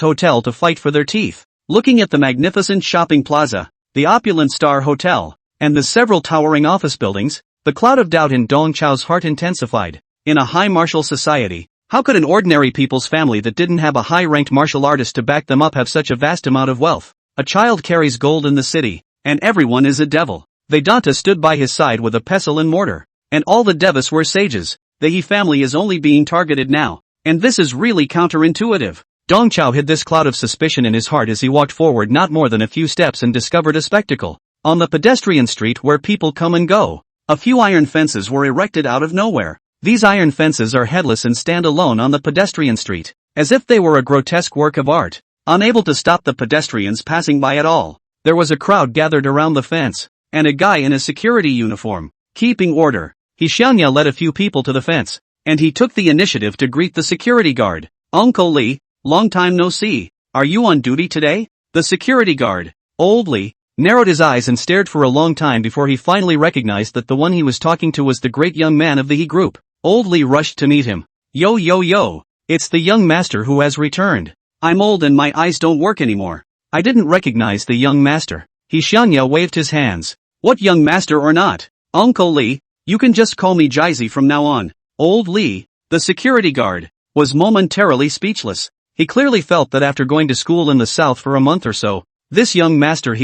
hotel to fight for their teeth. Looking at the magnificent shopping plaza, the opulent Star Hotel, and the several towering office buildings, the cloud of doubt in Dong Chao's heart intensified. In a high martial society, how could an ordinary people's family that didn't have a high-ranked martial artist to back them up have such a vast amount of wealth? A child carries gold in the city, and everyone is a devil. Vedanta stood by his side with a pestle and mortar, and all the devas were sages. The He family is only being targeted now, and this is really counterintuitive. Dong Chao hid this cloud of suspicion in his heart as he walked forward not more than a few steps and discovered a spectacle. On the pedestrian street where people come and go, a few iron fences were erected out of nowhere. These iron fences are headless and stand alone on the pedestrian street, as if they were a grotesque work of art, unable to stop the pedestrians passing by at all. There was a crowd gathered around the fence, and a guy in a security uniform, keeping order. He Xiangya led a few people to the fence, and he took the initiative to greet the security guard. "Uncle Li, long time no see. Are you on duty today?" The security guard, Old Li, narrowed his eyes and stared for a long time before he finally recognized that the one he was talking to was the great young man of the He group. Old Li rushed to meet him. Yo, it's the young master who has returned. I'm old and my eyes don't work anymore." I didn't recognize the young master. He Xiangya waved his hands. "What young master or not? Uncle Li, you can just call me Jizi from now on." Old Li, the security guard, was momentarily speechless. He clearly felt that after going to school in the south for a month or so, this young master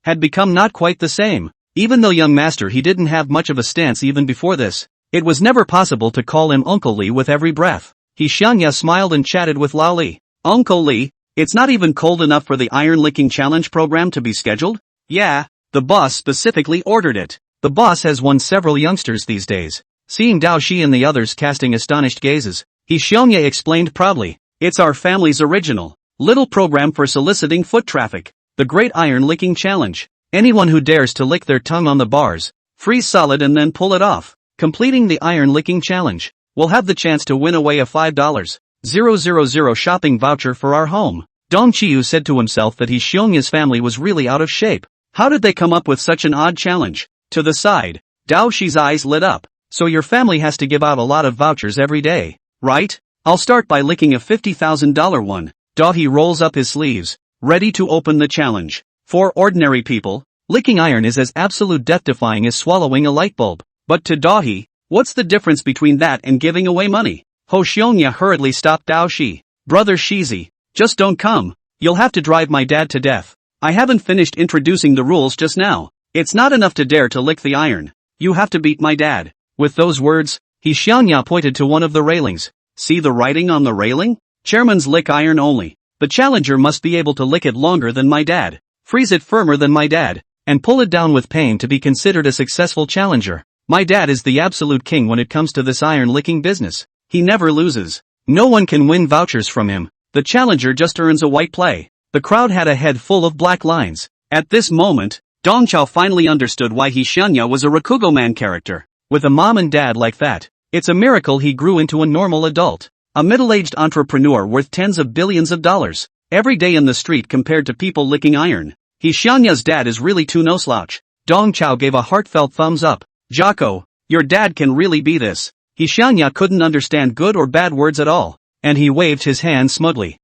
had become not quite the same. Even though young master he didn't have much of a stance even before this, it was never possible to call him Uncle Li with every breath. He Xiangya smiled and chatted with Lao Li. "Uncle Li, it's not even cold enough for the Iron Licking Challenge program to be scheduled?" "Yeah, the boss specifically ordered it." The boss has won several youngsters these days. Seeing Dao Shi and the others casting astonished gazes, He Xiangya explained proudly, "It's our family's original little program for soliciting foot traffic. The Great Iron Licking Challenge. Anyone who dares to lick their tongue on the bars, freeze solid and then pull it off, completing the Iron Licking Challenge, will have the chance to win away a $5,000 shopping voucher for our home." Dong Qiu said to himself that He Xiangya's family was really out of shape. How did they come up with such an odd challenge? To the side, Dao Shi's eyes lit up. "So your family has to give out a lot of vouchers every day, right? I'll start by licking a $50,000 one." Dahi rolls up his sleeves, ready to open the challenge. For ordinary people, licking iron is as absolute death-defying as swallowing a light bulb. But to Dahi, what's the difference between that and giving away money? Ho Xiongya hurriedly stopped Dao Shi. "Brother Shizi, just don't come. You'll have to drive my dad to death. I haven't finished introducing the rules just now. It's not enough to dare to lick the iron. You have to beat my dad." With those words, He Xiangya pointed to one of the railings. "See the writing on the railing? Chairman's lick iron only. The challenger must be able to lick it longer than my dad, freeze it firmer than my dad, and pull it down with pain to be considered a successful challenger. My dad is the absolute king when it comes to this iron licking business. He never loses. No one can win vouchers from him. The challenger just earns a white play." The crowd had a head full of black lines. At this moment, Dong Chao finally understood why He Xiangya was a Rakugo man character. With a mom and dad like that, it's a miracle he grew into a normal adult. A middle-aged entrepreneur worth tens of billions of dollars. Every day in the street compared to people licking iron. He Xiangya's dad is really too no slouch. Dong Chao gave a heartfelt thumbs up. "Jocko, your dad can really be this." He Xiangya couldn't understand good or bad words at all, and he waved his hand smugly.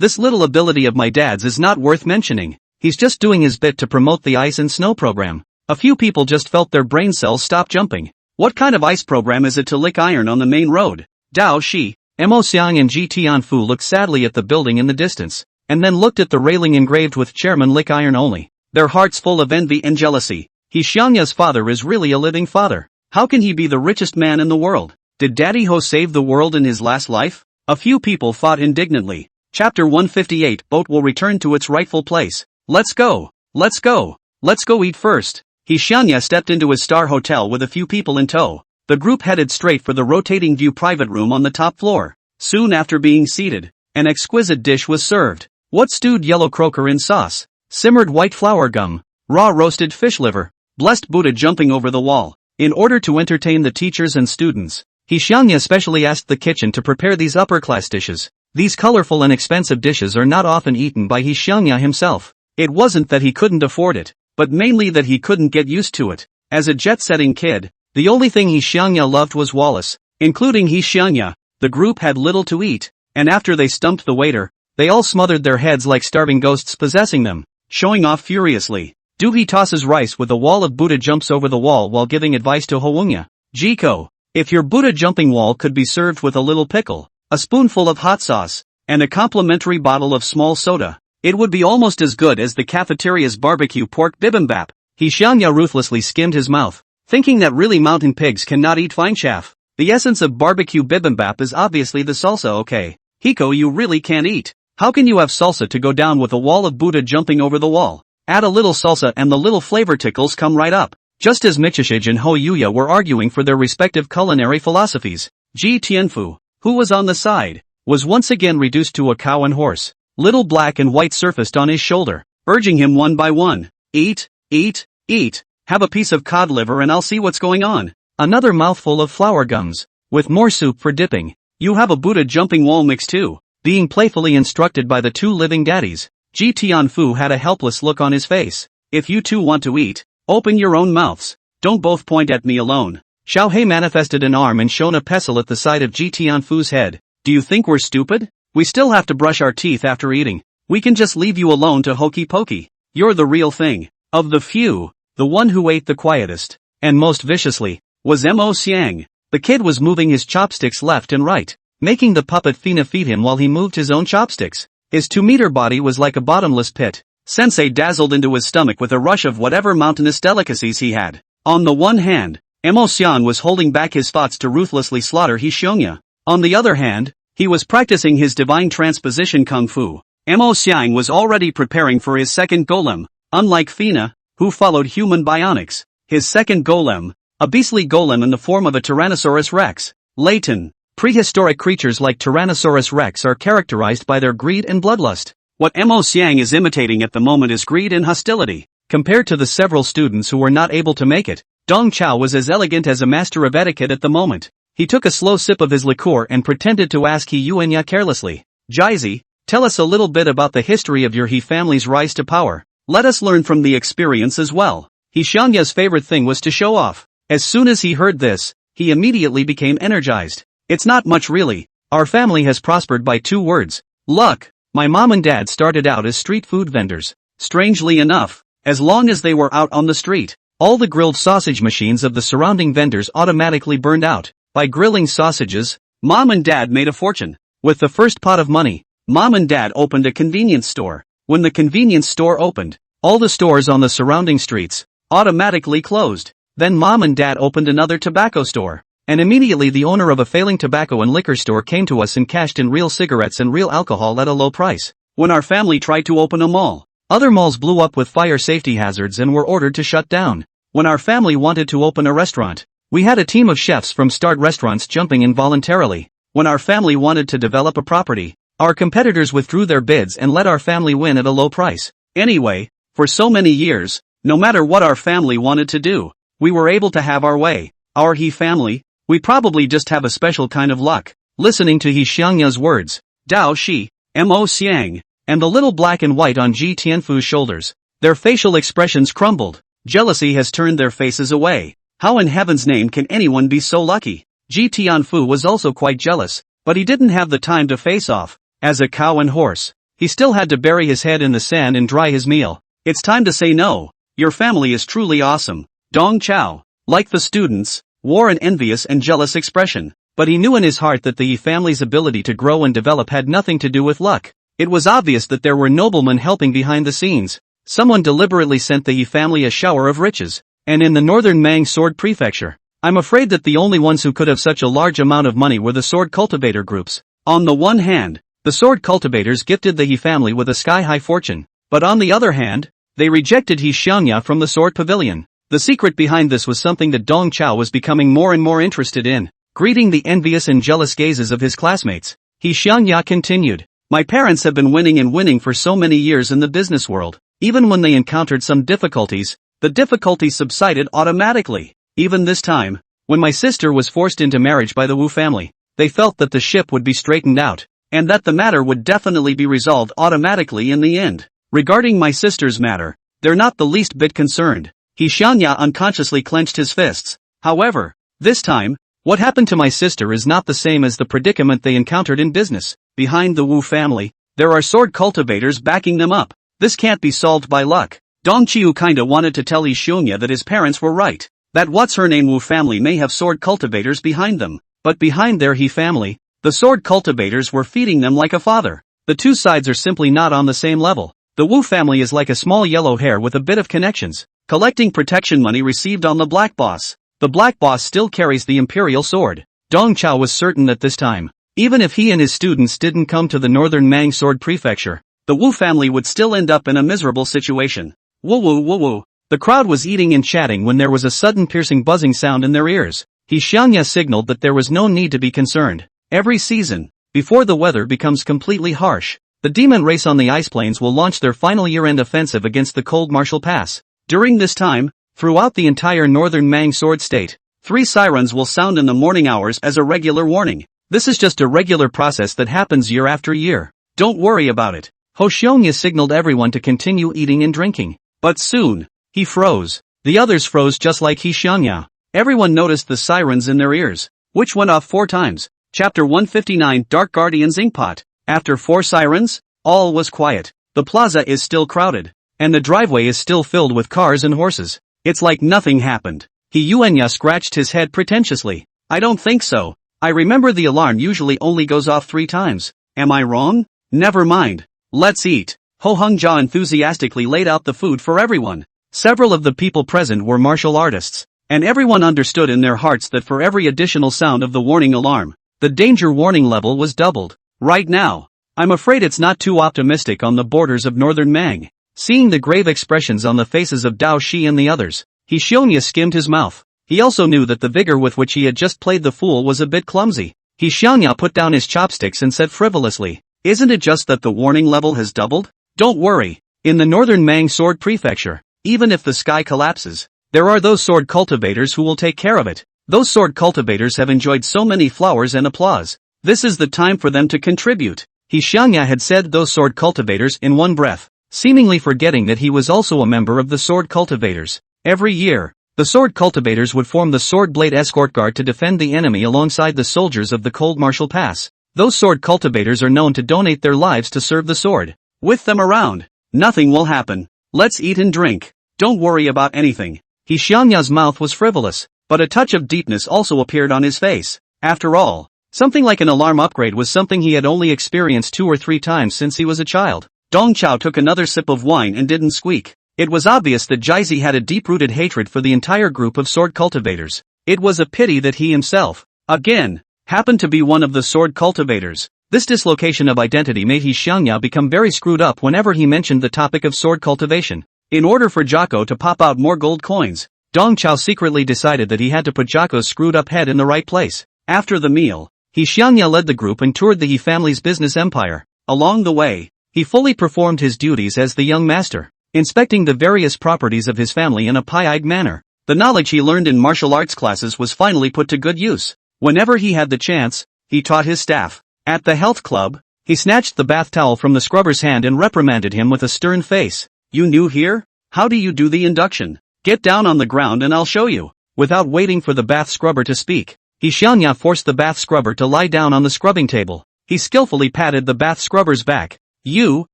This little ability of my dad's is not worth mentioning. He's just doing his bit to promote the ice and snow program. A few people just felt their brain cells stop jumping. What kind of ice program is it to lick iron on the main road? Dao Shi, Mo Xiang and Ji Tianfu looked sadly at the building in the distance, and then looked at the railing engraved with Chairman Lick Iron Only, their hearts full of envy and jealousy. He Xiangya's father is really a living father. How can he be the richest man in the world? Did Daddy Ho save the world in his last life? A few people fought indignantly. Chapter 158 Boat will return to its rightful place. Let's go! Let's go! Let's go eat first. He Xiangya stepped into his star hotel with a few people in tow. The group headed straight for the rotating view private room on the top floor. Soon after being seated, an exquisite dish was served. What stewed yellow croaker in sauce, simmered white flour gum, raw roasted fish liver, blessed Buddha jumping over the wall. In order to entertain the teachers and students, He Xiangya specially asked the kitchen to prepare these upper-class dishes. These colorful and expensive dishes are not often eaten by He Xiangya himself. It wasn't that he couldn't afford it, but mainly that he couldn't get used to it. As a jet-setting kid, the only thing He Xiangya loved was Wallace. Including He Xiangya, the group had little to eat, and after they stumped the waiter, they all smothered their heads like starving ghosts possessing them, showing off furiously. Doohy tosses rice with a wall of Buddha jumps over the wall while giving advice to Houngya. Jiko, if your Buddha jumping wall could be served with a little pickle, a spoonful of hot sauce, and a complimentary bottle of small soda, it would be almost as good as the cafeteria's barbecue pork bibimbap. He Xiangya ruthlessly skimmed his mouth, thinking that really mountain pigs cannot eat fine chaff. The essence of barbecue bibimbap is obviously the salsa. Okay, Hiko, you really can't eat. How can you have salsa to go down with a wall of Buddha jumping over the wall? Add a little salsa and the little flavor tickles come right up. Just as Michishige and Ho Yuya were arguing for their respective culinary philosophies, Ji Tianfu, who was on the side, was once again reduced to a cow and horse. Little black and white surfaced on his shoulder, urging him one by one. Eat, eat, eat. Have a piece of cod liver and I'll see what's going on. Another mouthful of flour gums, with more soup for dipping. You have a Buddha jumping wall mix too. Being playfully instructed by the two living daddies, Ji Tianfu had a helpless look on his face. If you two want to eat, open your own mouths. Don't both point at me alone. Xiao He manifested an arm and shone a pestle at the side of Ji Tianfu's head. Do you think we're stupid? We still have to brush our teeth after eating. We can just leave you alone to hokey pokey. You're the real thing. Of the few, the one who ate the quietest, and most viciously, was Mo Xiang. The kid was moving his chopsticks left and right, making the puppet Fina feed him while he moved his own chopsticks. His 2-meter body was like a bottomless pit. Sensei dazzled into his stomach with a rush of whatever mountainous delicacies he had. On the one hand, Mo Xiang was holding back his thoughts to ruthlessly slaughter He Xiangya. On the other hand, he was practicing his divine transposition kung fu. Mo Xiang was already preparing for his second golem. Unlike Fina, who followed human bionics, his second golem, a beastly golem in the form of a Tyrannosaurus rex. Latent, prehistoric creatures like Tyrannosaurus rex are characterized by their greed and bloodlust. What Mo Xiang is imitating at the moment is greed and hostility. Compared to the several students who were not able to make it, Dong Chao was as elegant as a master of etiquette at the moment. He took a slow sip of his liqueur and pretended to ask He Yuanya carelessly. Jizi, tell us a little bit about the history of your He family's rise to power. Let us learn from the experience as well. He Xiangya's favorite thing was to show off. As soon as he heard this, he immediately became energized. It's not much really. Our family has prospered by 2 words. Luck. My mom and dad started out as street food vendors. Strangely enough, as long as they were out on the street, all the grilled sausage machines of the surrounding vendors automatically burned out. By grilling sausages, mom and dad made a fortune. With the first pot of money, mom and dad opened a convenience store. When the convenience store opened, all the stores on the surrounding streets automatically closed. Then mom and dad opened another tobacco store. And immediately the owner of a failing tobacco and liquor store came to us and cashed in real cigarettes and real alcohol at a low price. When our family tried to open a mall, other malls blew up with fire safety hazards and were ordered to shut down. When our family wanted to open a restaurant, we had a team of chefs from Start Restaurants jumping in voluntarily. When our family wanted to develop a property, our competitors withdrew their bids and let our family win at a low price. Anyway, for so many years, no matter what our family wanted to do, we were able to have our way. Our He family, we probably just have a special kind of luck. Listening to He Xiangya's words, Dao Shi, Mo Xiang, and the little black and white on Ji Tianfu's shoulders, their facial expressions crumbled. Jealousy has turned their faces away. How in heaven's name can anyone be so lucky? Ji Tianfu was also quite jealous, but he didn't have the time to face off. As a cow and horse, he still had to bury his head in the sand and dry his meal. It's time to say no. Your family is truly awesome. Dong Chao, like the students, wore an envious and jealous expression, but he knew in his heart that the Yi family's ability to grow and develop had nothing to do with luck. It was obvious that there were noblemen helping behind the scenes. Someone deliberately sent the Yi family a shower of riches, and in the northern Mang sword prefecture, I'm afraid that the only ones who could have such a large amount of money were the sword cultivator groups. On the one hand, the sword cultivators gifted the Yi family with a sky-high fortune, but on the other hand, they rejected He Xiangya from the sword pavilion. The secret behind this was something that Dong Chao was becoming more and more interested in, greeting the envious and jealous gazes of his classmates. He Xiangya continued, "My parents have been winning and winning for so many years in the business world. Even when they encountered some difficulties, the difficulties subsided automatically. Even this time, when my sister was forced into marriage by the Wu family, they felt that the ship would be straightened out, and that the matter would definitely be resolved automatically in the end. Regarding my sister's matter, they're not the least bit concerned." He Xiangya unconsciously clenched his fists. However, this time, what happened to my sister is not the same as the predicament they encountered in business. Behind the Wu family, there are sword cultivators backing them up. This can't be solved by luck. Dong Qiu kinda wanted to tell Yi Xiangya that his parents were right, that what's-her-name Wu family may have sword cultivators behind them, but behind their He family, the sword cultivators were feeding them like a father. The two sides are simply not on the same level. The Wu family is like a small yellow hare with a bit of connections, collecting protection money received on the Black Boss. The Black Boss still carries the imperial sword. Dong Chao was certain that this time, even if he and his students didn't come to the northern Mang sword prefecture, the Wu family would still end up in a miserable situation. Woo woo woo woo. The crowd was eating and chatting when there was a sudden piercing buzzing sound in their ears. He Xiangya signaled that there was no need to be concerned. Every season, before the weather becomes completely harsh, the demon race on the ice plains will launch their final year-end offensive against the cold Martial Pass. During this time, throughout the entire northern Mang sword state, 3 sirens will sound in the morning hours as a regular warning. This is just a regular process that happens year after year. Don't worry about it. Ho Xiongya signaled everyone to continue eating and drinking. But soon, he froze. The others froze just like He Xiangya. Everyone noticed the sirens in their ears, which went off 4 times. Chapter 159 Dark Guardian's Inkpot. After 4 sirens, all was quiet. The plaza is still crowded, and the driveway is still filled with cars and horses. It's like nothing happened. He Yuanya scratched his head pretentiously. I don't think so. I remember the alarm usually only goes off 3 times. Am I wrong? Never mind. Let's eat. Ho Hongjia enthusiastically laid out the food for everyone. Several of the people present were martial artists, and everyone understood in their hearts that for every additional sound of the warning alarm, the danger warning level was doubled. Right now, I'm afraid it's not too optimistic on the borders of northern Mang. Seeing the grave expressions on the faces of Dao Shi and the others, He Xiongya skimmed his mouth. He also knew that the vigor with which he had just played the fool was a bit clumsy. He Xiangya put down his chopsticks and said frivolously, "Isn't it just that the warning level has doubled? Don't worry. In the northern Mang sword prefecture, even if the sky collapses, there are those sword cultivators who will take care of it. Those sword cultivators have enjoyed so many flowers and applause. This is the time for them to contribute." He Xiangya had said those sword cultivators in one breath, seemingly forgetting that he was also a member of the sword cultivators. Every year, the sword cultivators would form the sword blade escort guard to defend the enemy alongside the soldiers of the cold Martial Pass. Those sword cultivators are known to donate their lives to serve the sword. With them around, nothing will happen. Let's eat and drink. Don't worry about anything. He Xiangya's mouth was frivolous, but a touch of deepness also appeared on his face. After all, something like an alarm upgrade was something he had only experienced 2 or 3 times since he was a child. Dong Chao took another sip of wine and didn't squeak. It was obvious that Jizi had a deep-rooted hatred for the entire group of sword cultivators. It was a pity that he himself, again, happened to be one of the sword cultivators. This dislocation of identity made He Xiangya become very screwed up whenever he mentioned the topic of sword cultivation. In order for Jocko to pop out more gold coins, Dong Chao secretly decided that he had to put Jocko's screwed-up head in the right place. After the meal, He Xiangya led the group and toured the He family's business empire. Along the way, he fully performed his duties as the young master, inspecting the various properties of his family in a pie-eyed manner. The knowledge he learned in martial arts classes was finally put to good use. Whenever he had the chance, he taught his staff. At the health club, he snatched the bath towel from the scrubber's hand and reprimanded him with a stern face. You new here? How do you do the induction? Get down on the ground and I'll show you. Without waiting for the bath scrubber to speak, He Xiangya forced the bath scrubber to lie down on the scrubbing table. He skillfully patted the bath scrubber's back. You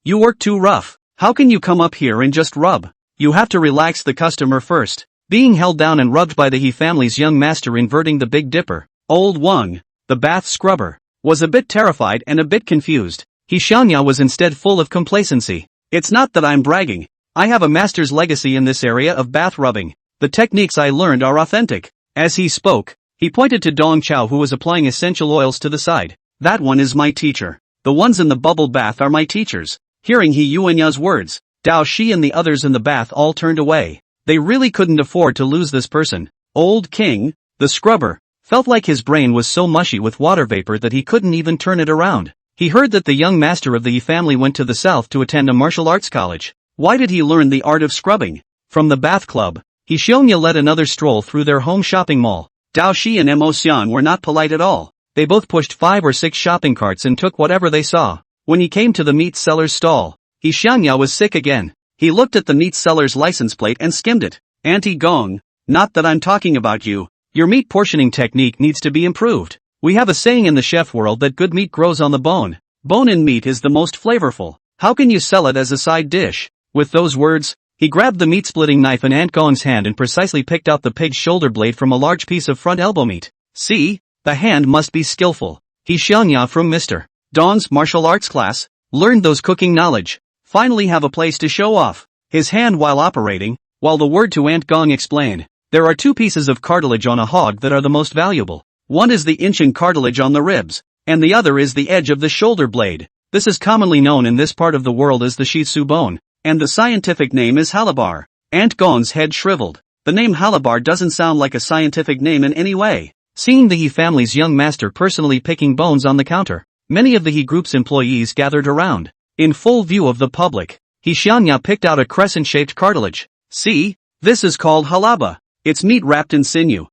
work too rough. How can you come up here and just rub? You have to relax the customer first. Being held down and rubbed by the He family's young master inverting the Big Dipper, Old Wang, the bath scrubber, was a bit terrified and a bit confused. He Xiangya was instead full of complacency. It's not that I'm bragging. I have a master's legacy in this area of bath rubbing. The techniques I learned are authentic. As he spoke, he pointed to Dong Chao who was applying essential oils to the side. That one is my teacher. The ones in the bubble bath are my teachers. Hearing He Yuanya's words, Dao Shi and the others in the bath all turned away. They really couldn't afford to lose this person. Old King, the scrubber, felt like his brain was so mushy with water vapor that he couldn't even turn it around. He heard that the young master of the Yi family went to the south to attend a martial arts college. Why did he learn the art of scrubbing? From the bath club, He Xiongya led another stroll through their home shopping mall. Dao Shi and Mo Xian were not polite at all. They both pushed 5 or 6 shopping carts and took whatever they saw. When he came to the meat seller's stall, He Xiongya was sick again. He looked at the meat seller's license plate and skimmed it. Auntie Gong, not that I'm talking about you. Your meat portioning technique needs to be improved. We have a saying in the chef world that good meat grows on the bone. Bone-in meat is the most flavorful. How can you sell it as a side dish? With those words, he grabbed the meat-splitting knife in Aunt Gong's hand and precisely picked out the pig's shoulder blade from a large piece of front elbow meat. See? The hand must be skillful. He Xiangya from Mr. Dong's martial arts class, learned those cooking knowledge. Finally have a place to show off his hand while operating, while the word to Aunt Gong explained. There are 2 pieces of cartilage on a hog that are the most valuable. One is the inching cartilage on the ribs, and the other is the edge of the shoulder blade. This is commonly known in this part of the world as the Shih bone, and the scientific name is halabar. Aunt Gong's head shriveled. The name halabar doesn't sound like a scientific name in any way. Seeing the He family's young master personally picking bones on the counter, many of the He group's employees gathered around. In full view of the public, He Xiangya picked out a crescent-shaped cartilage. See? This is called halaba. It's meat wrapped in sinew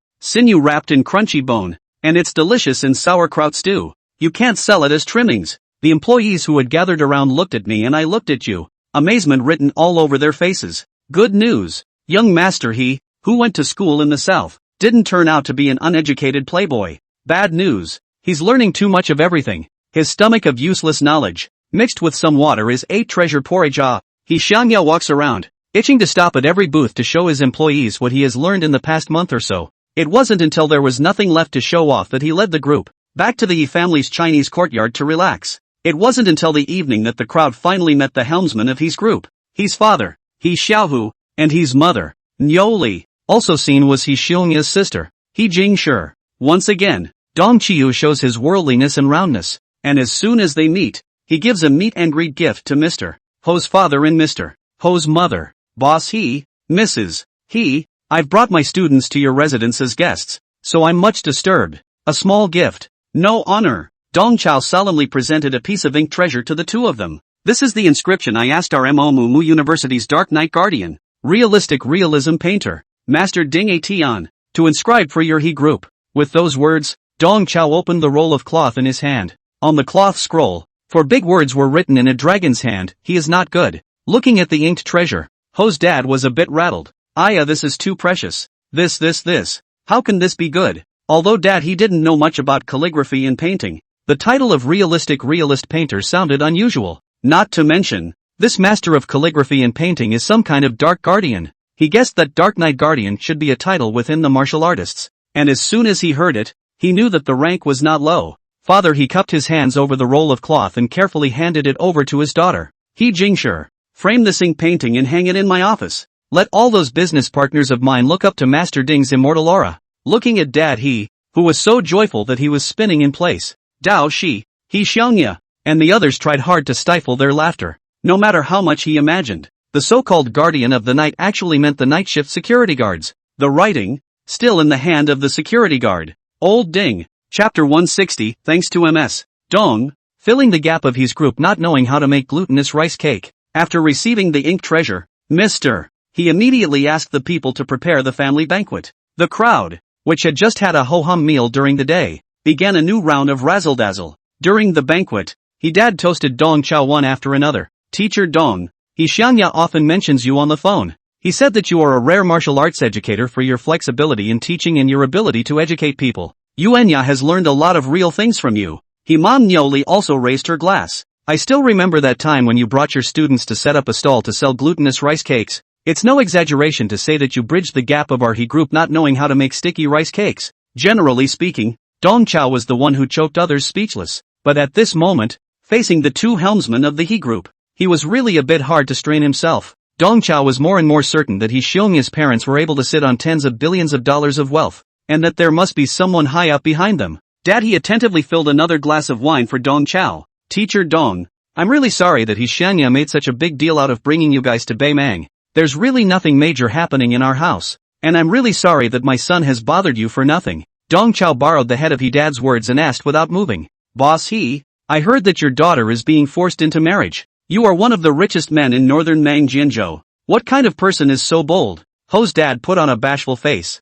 wrapped in crunchy bone, and it's delicious in sauerkraut stew. You can't sell it as trimmings. The employees who had gathered around looked at me and I looked at you. Amazement written all over their faces. Good news. Young master He, who went to school in the south, didn't turn out to be an uneducated playboy. Bad news. He's learning too much of everything. His stomach of useless knowledge, mixed with some water is a treasure porridge. He Xiangya walks around, itching to stop at every booth to show his employees what he has learned in the past month or so. It wasn't until there was nothing left to show off that he led the group back to the Yi family's Chinese courtyard to relax. It wasn't until the evening that the crowd finally met the helmsman of He's group. He's father, He Xiaohu, and He's mother, Niu Li. Also seen was He Xiongya's sister, He Jingshi. Once again, Dong Qiu shows his worldliness and roundness, and as soon as they meet, he gives a meet and greet gift to Mr. Ho's father and Mr. Ho's mother. Boss He, Mrs. He, I've brought my students to your residence as guests, so I'm much disturbed. A small gift. No honor. Dong Chao solemnly presented a piece of ink treasure to the 2 of them. This is the inscription I asked our Mu University's Dark Knight Guardian, realistic realism painter, Master Ding A Tian, to inscribe for your He group. With those words, Dong Chao opened the roll of cloth in his hand. On the cloth scroll, 4 big words were written in a dragon's hand. He is not good. Looking at the inked treasure, Ho's dad was a bit rattled. This is too precious. This. How can this be good? Although dad he didn't know much about calligraphy and painting, the title of realistic realist painter sounded unusual. Not to mention, this master of calligraphy and painting is some kind of dark guardian. He guessed that Dark Knight Guardian should be a title within the martial artists, and as soon as he heard it, he knew that the rank was not low. Father he cupped his hands over the roll of cloth and carefully handed it over to his daughter. He Jingshi, frame this ink painting and hang it in my office. Let all those business partners of mine look up to Master Ding's immortal aura. Looking at Dad He, who was so joyful that he was spinning in place, Dao Shi, He Xiangya, and the others tried hard to stifle their laughter. No matter how much he imagined, the so-called guardian of the night actually meant the night shift security guards. The writing, still in the hand of the security guard. Old Ding, Chapter 160, thanks to MS. Dong, filling the gap of his group not knowing how to make glutinous rice cake. After receiving the ink treasure, Mr. He immediately asked the people to prepare the family banquet. The crowd, which had just had a ho-hum meal during the day, began a new round of razzle-dazzle. During the banquet, He dad toasted Dong Chao one after another. Teacher Dong, He Xiangya often mentions you on the phone. He said that you are a rare martial arts educator for your flexibility in teaching and your ability to educate people. Yuanya has learned a lot of real things from you. Himam Nyoli also raised her glass. I still remember that time when you brought your students to set up a stall to sell glutinous rice cakes. It's no exaggeration to say that you bridged the gap of our He group not knowing how to make sticky rice cakes. Generally speaking, Dong Chao was the one who choked others speechless. But at this moment, facing the two helmsmen of the He group, he was really a bit hard to strain himself. Dong Chao was more and more certain that He Xiong's parents were able to sit on tens of billions of dollars of wealth, and that there must be someone high up behind them. Dad, he attentively filled another glass of wine for Dong Chao. Teacher Dong, I'm really sorry that He Xianya made such a big deal out of bringing you guys to Beimang. There's really nothing major happening in our house, and I'm really sorry that my son has bothered you for nothing. Dong Chao borrowed the head of He Dad's words and asked without moving. Boss He, I heard that your daughter is being forced into marriage. You are one of the richest men in northern Mangjianzhou. What kind of person is so bold? Ho's dad put on a bashful face.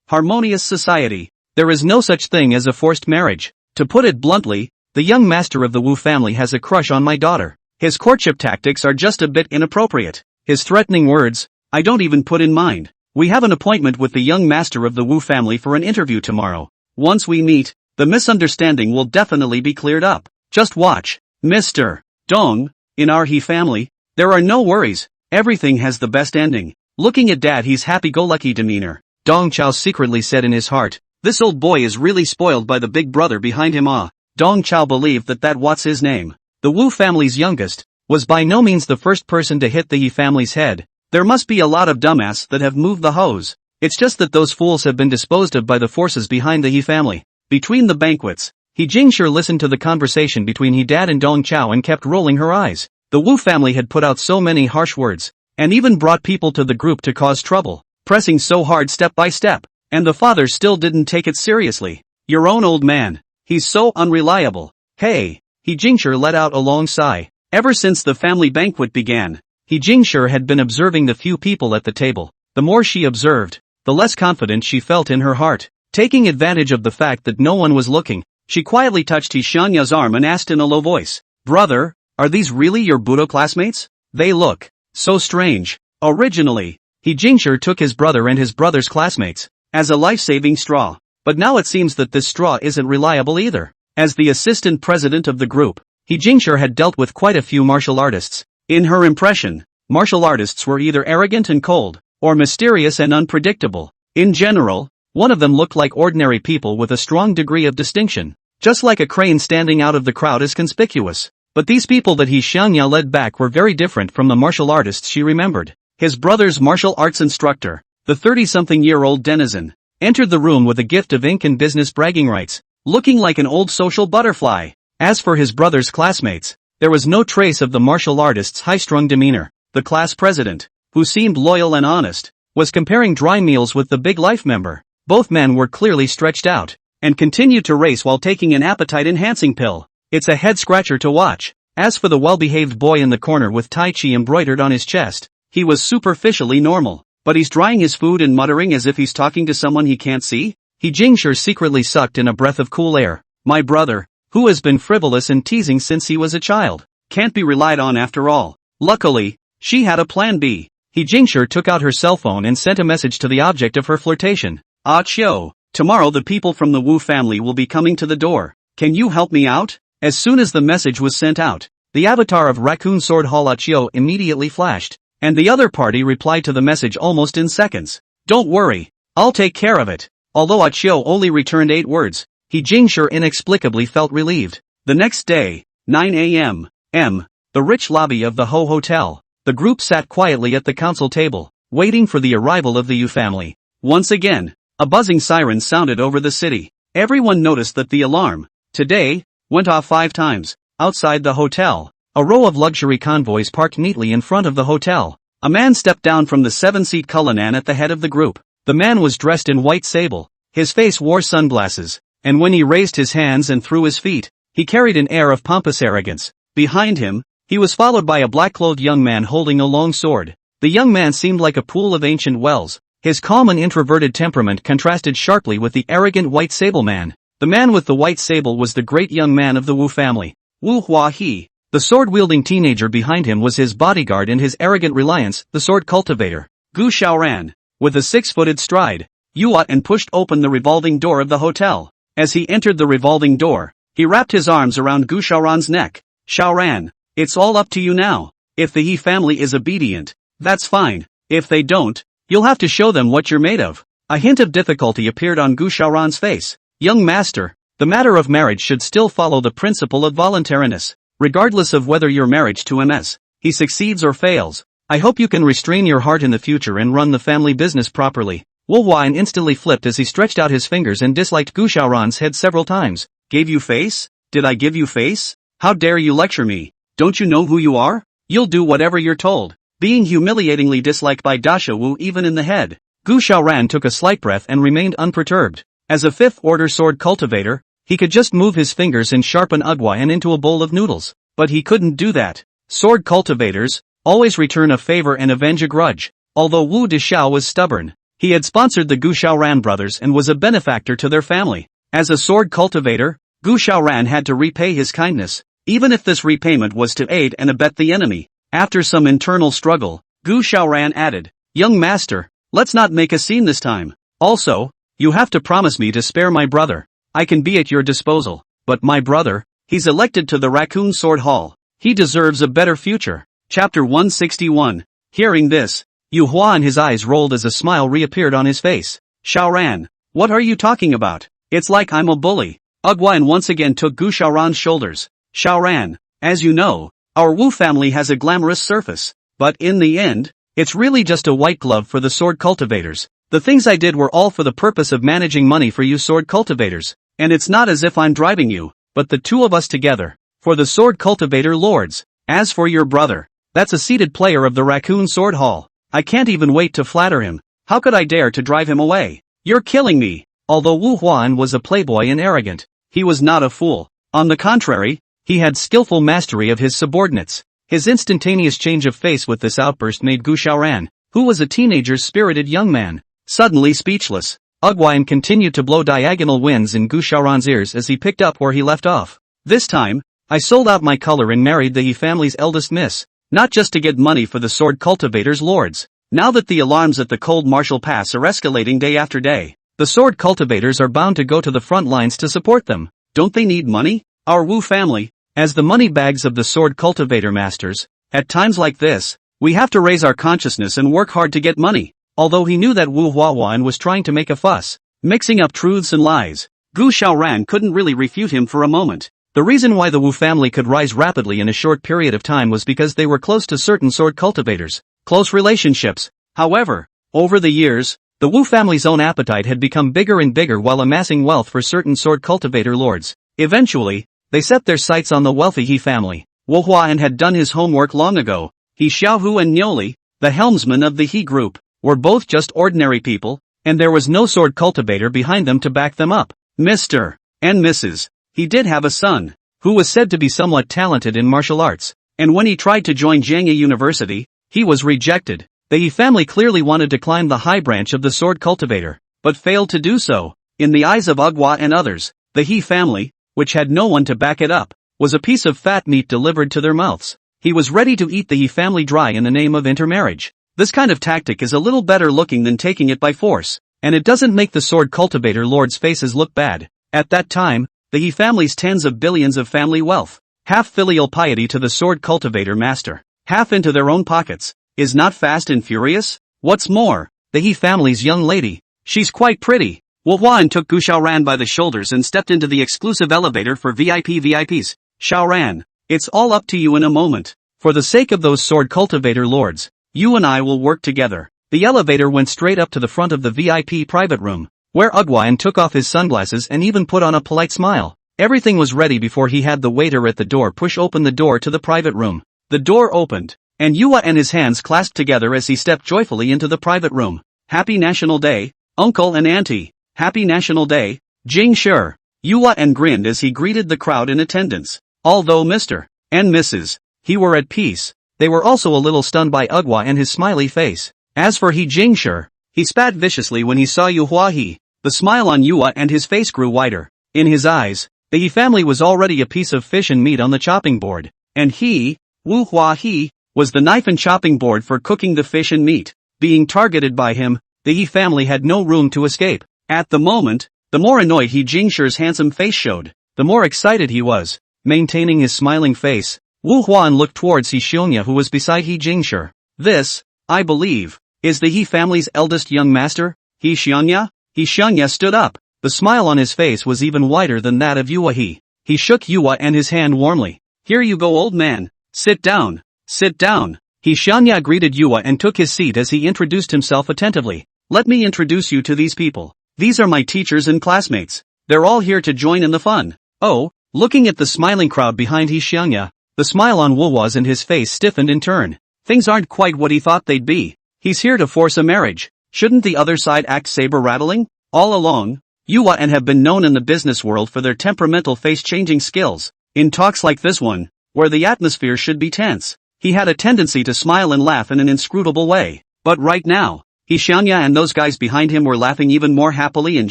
Harmonious society. There is no such thing as a forced marriage. To put it bluntly, the young master of the Wu family has a crush on my daughter. His courtship tactics are just a bit inappropriate. His threatening words, I don't even put in mind. We have an appointment with the young master of the Wu family for an interview tomorrow. Once we meet, the misunderstanding will definitely be cleared up. Just watch. Mr. Dong, in our He family, there are no worries. Everything has the best ending. Looking at Dad, he's happy-go-lucky demeanor. Dong Chao secretly said in his heart, this old boy is really spoiled by the big brother behind him. Dong Chao believed that what's his name, the Wu family's youngest, was by no means the first person to hit the He family's head. There must be a lot of dumbass that have moved the hose. It's just that those fools have been disposed of by the forces behind the He family. Between the banquets, He Jingshi listened to the conversation between He Dad and Dong Chao and kept rolling her eyes. The Wu family had put out so many harsh words, and even brought people to the group to cause trouble, pressing so hard step by step, and the father still didn't take it seriously. Your own old man, he's so unreliable. Hey, He Jingshi let out a long sigh. Ever since the family banquet began, He Jingshi had been observing the few people at the table. The more she observed, the less confident she felt in her heart. Taking advantage of the fact that no one was looking, she quietly touched He Xianya's arm and asked in a low voice, Brother, are these really your Budo classmates? They look so strange. Originally, He Jingshi took his brother and his brother's classmates as a life-saving straw, but now it seems that this straw isn't reliable either. As the assistant president of the group, He Jingshi had dealt with quite a few martial artists. In her impression, martial artists were either arrogant and cold, or mysterious and unpredictable. In general, one of them looked like ordinary people with a strong degree of distinction, just like a crane standing out of the crowd is conspicuous. But these people that He Xianya led back were very different from the martial artists she remembered. His brother's martial arts instructor, the 30-something-year-old denizen, entered the room with a gift of ink and business bragging rights, looking like an old social butterfly. As for his brother's classmates, there was no trace of the martial artist's high-strung demeanor. The class president, who seemed loyal and honest, was comparing dry meals with the big life member. Both men were clearly stretched out, and continued to race while taking an appetite-enhancing pill. It's a head-scratcher to watch. As for the well-behaved boy in the corner with Tai Chi embroidered on his chest, he was superficially normal, but he's drying his food and muttering as if he's talking to someone he can't see. He Jingshi secretly sucked in a breath of cool air. My brother, who has been frivolous and teasing since he was a child, can't be relied on after all. Luckily, she had a plan B. He Jingshi took out her cell phone and sent a message to the object of her flirtation. Ah Chio, tomorrow the people from the Wu family will be coming to the door. Can you help me out? As soon as the message was sent out, the avatar of Raccoon Sword Hala Chio immediately flashed, and the other party replied to the message almost in seconds. Don't worry, I'll take care of it. Although Achio only returned 8 words, He Jingshi inexplicably felt relieved. The next day, 9 a.m. The rich lobby of the Ho Hotel. The group sat quietly at the council table, waiting for the arrival of the Yu family. Once again, a buzzing siren sounded over the city. Everyone noticed that the alarm, today, went off 5 times. Outside the hotel, a row of luxury convoys parked neatly in front of the hotel. A man stepped down from the 7-seat Cullinan at the head of the group. The man was dressed in white sable. His face wore sunglasses, and when he raised his hands and threw his feet, he carried an air of pompous arrogance. Behind him, he was followed by a black-clothed young man holding a long sword. The young man seemed like a pool of ancient wells. His calm and introverted temperament contrasted sharply with the arrogant white sable man. The man with the white sable was the great young man of the Wu family, Wu Hua-he. The sword-wielding teenager behind him was his bodyguard and his arrogant reliance, the sword cultivator, Gu Xiaoran. With a 6-footed stride, Yuan and pushed open the revolving door of the hotel. As he entered the revolving door, he wrapped his arms around Gu Xiaoran's neck. Xiaoran, it's all up to you now. If the He family is obedient, that's fine. If they don't, you'll have to show them what you're made of. A hint of difficulty appeared on Gu Xiaoran's face. Young master, the matter of marriage should still follow the principle of voluntariness, regardless of whether your marriage to MS, he succeeds or fails. I hope you can restrain your heart in the future and run the family business properly. Wu Huan instantly flipped as he stretched out his fingers and disliked Gu Xiaoran's head several times. Gave you face? Did I give you face? How dare you lecture me? Don't you know who you are? You'll do whatever you're told. Being humiliatingly disliked by Dasha Wu even in the head, Gu Xiaoran took a slight breath and remained unperturbed. As a fifth-order sword cultivator, he could just move his fingers and sharpen Ugwan into a bowl of noodles. But he couldn't do that. Sword cultivators always return a favor and avenge a grudge. Although Wu Deshao was stubborn, he had sponsored the Gu Xiaoran brothers and was a benefactor to their family. As a sword cultivator, Gu Xiaoran had to repay his kindness, even if this repayment was to aid and abet the enemy. After some internal struggle, Gu Xiaoran added, "Young master, let's not make a scene this time. Also, you have to promise me to spare my brother. I can be at your disposal, but my brother, he's elected to the Raccoon Sword Hall. He deserves a better future." Chapter 161. Hearing this, Yu Hua and his eyes rolled as a smile reappeared on his face. "Xiaoran, what are you talking about? It's like I'm a bully." Ugwan once again took Gu Xiaoran's shoulders. "Xiaoran, as you know, our Wu family has a glamorous surface, but in the end, it's really just a white glove for the sword cultivators. The things I did were all for the purpose of managing money for you sword cultivators, and it's not as if I'm driving you, but the two of us together, for the sword cultivator lords. As for your brother, that's a seated player of the Raccoon Sword Hall. I can't even wait to flatter him. How could I dare to drive him away? You're killing me." Although Wu Huan was a playboy and arrogant, he was not a fool. On the contrary, he had skillful mastery of his subordinates. His instantaneous change of face with this outburst made Gu Xiaoran, who was a teenager's spirited young man, suddenly speechless. Ugwan continued to blow diagonal winds in Gu Xiaoran's ears as he picked up where he left off. "This time, I sold out my color and married the He family's eldest miss, not just to get money for the sword cultivators' lords. Now that the alarms at the cold martial pass are escalating day after day, the sword cultivators are bound to go to the front lines to support them. Don't they need money? Our Wu family, as the money bags of the sword cultivator masters, at times like this, we have to raise our consciousness and work hard to get money." Although he knew that Wu Huawan was trying to make a fuss, mixing up truths and lies, Gu Xiaoran couldn't really refute him for a moment. The reason why the Wu family could rise rapidly in a short period of time was because they were close to certain sword cultivators. Close relationships. However, over the years, the Wu family's own appetite had become bigger and bigger while amassing wealth for certain sword cultivator lords. Eventually, they set their sights on the wealthy He family. Wu Huan had done his homework long ago. He Xiaohu and Niuli, the helmsman of the He group, were both just ordinary people, and there was no sword cultivator behind them to back them up. Mr. and Mrs. He did have a son, who was said to be somewhat talented in martial arts, and when he tried to join Jiangye University, he was rejected. The He family clearly wanted to climb the high branch of the sword cultivator, but failed to do so. In the eyes of Ugwa and others, the He family, which had no one to back it up, was a piece of fat meat delivered to their mouths. He was ready to eat the He family dry in the name of intermarriage. This kind of tactic is a little better looking than taking it by force, and it doesn't make the sword cultivator lords' faces look bad. At that time, the He family's tens of billions of family wealth, half filial piety to the sword cultivator master, half into their own pockets, is not fast and furious? What's more, the He family's young lady, she's quite pretty. Wu Huan took Gu Xiaoran by the shoulders and stepped into the exclusive elevator for VIPs. "Xiaoran, it's all up to you in a moment. For the sake of those sword cultivator lords, you and I will work together." The elevator went straight up to the front of the VIP private room, where Ugwan took off his sunglasses and even put on a polite smile. Everything was ready before he had the waiter at the door push open the door to the private room. The door opened, and Yua and his hands clasped together as he stepped joyfully into the private room. "Happy National Day, Uncle and Auntie. Happy National Day, Jing Shi." Yua and grinned as he greeted the crowd in attendance. Although Mr. and Mrs. He were at peace, they were also a little stunned by Ugwa and his smiley face. As for He Jingshi, he spat viciously when he saw Yu Hua He. The smile on Yua and his face grew wider. In his eyes, the He family was already a piece of fish and meat on the chopping board, and he, Wu Hua He, was the knife and chopping board for cooking the fish and meat. Being targeted by him, the He family had no room to escape. At the moment, the more annoyed He Jingshi's handsome face showed, the more excited he was. Maintaining his smiling face, Wu Huan looked towards He Xiongya, who was beside He Jingshi. This, I believe, is the He family's eldest young master, He Xiongya? He Xiongya stood up. The smile on his face was even wider than that of Yua He. He shook Yua and his hand warmly. Here you go, old man. Sit down. Sit down. He Xiongya greeted Yua and took his seat as he introduced himself attentively. Let me introduce you to these people. These are my teachers and classmates. They're all here to join in the fun. Oh, looking at the smiling crowd behind He Xiongya, the smile on Wu Hua's and his face stiffened in turn. Things aren't quite what he thought they'd be. He's here to force a marriage. Shouldn't the other side act saber-rattling? All along, Yua and have been known in the business world for their temperamental face-changing skills. In talks like this one, where the atmosphere should be tense, he had a tendency to smile and laugh in an inscrutable way. But right now, He Xiongya and those guys behind him were laughing even more happily and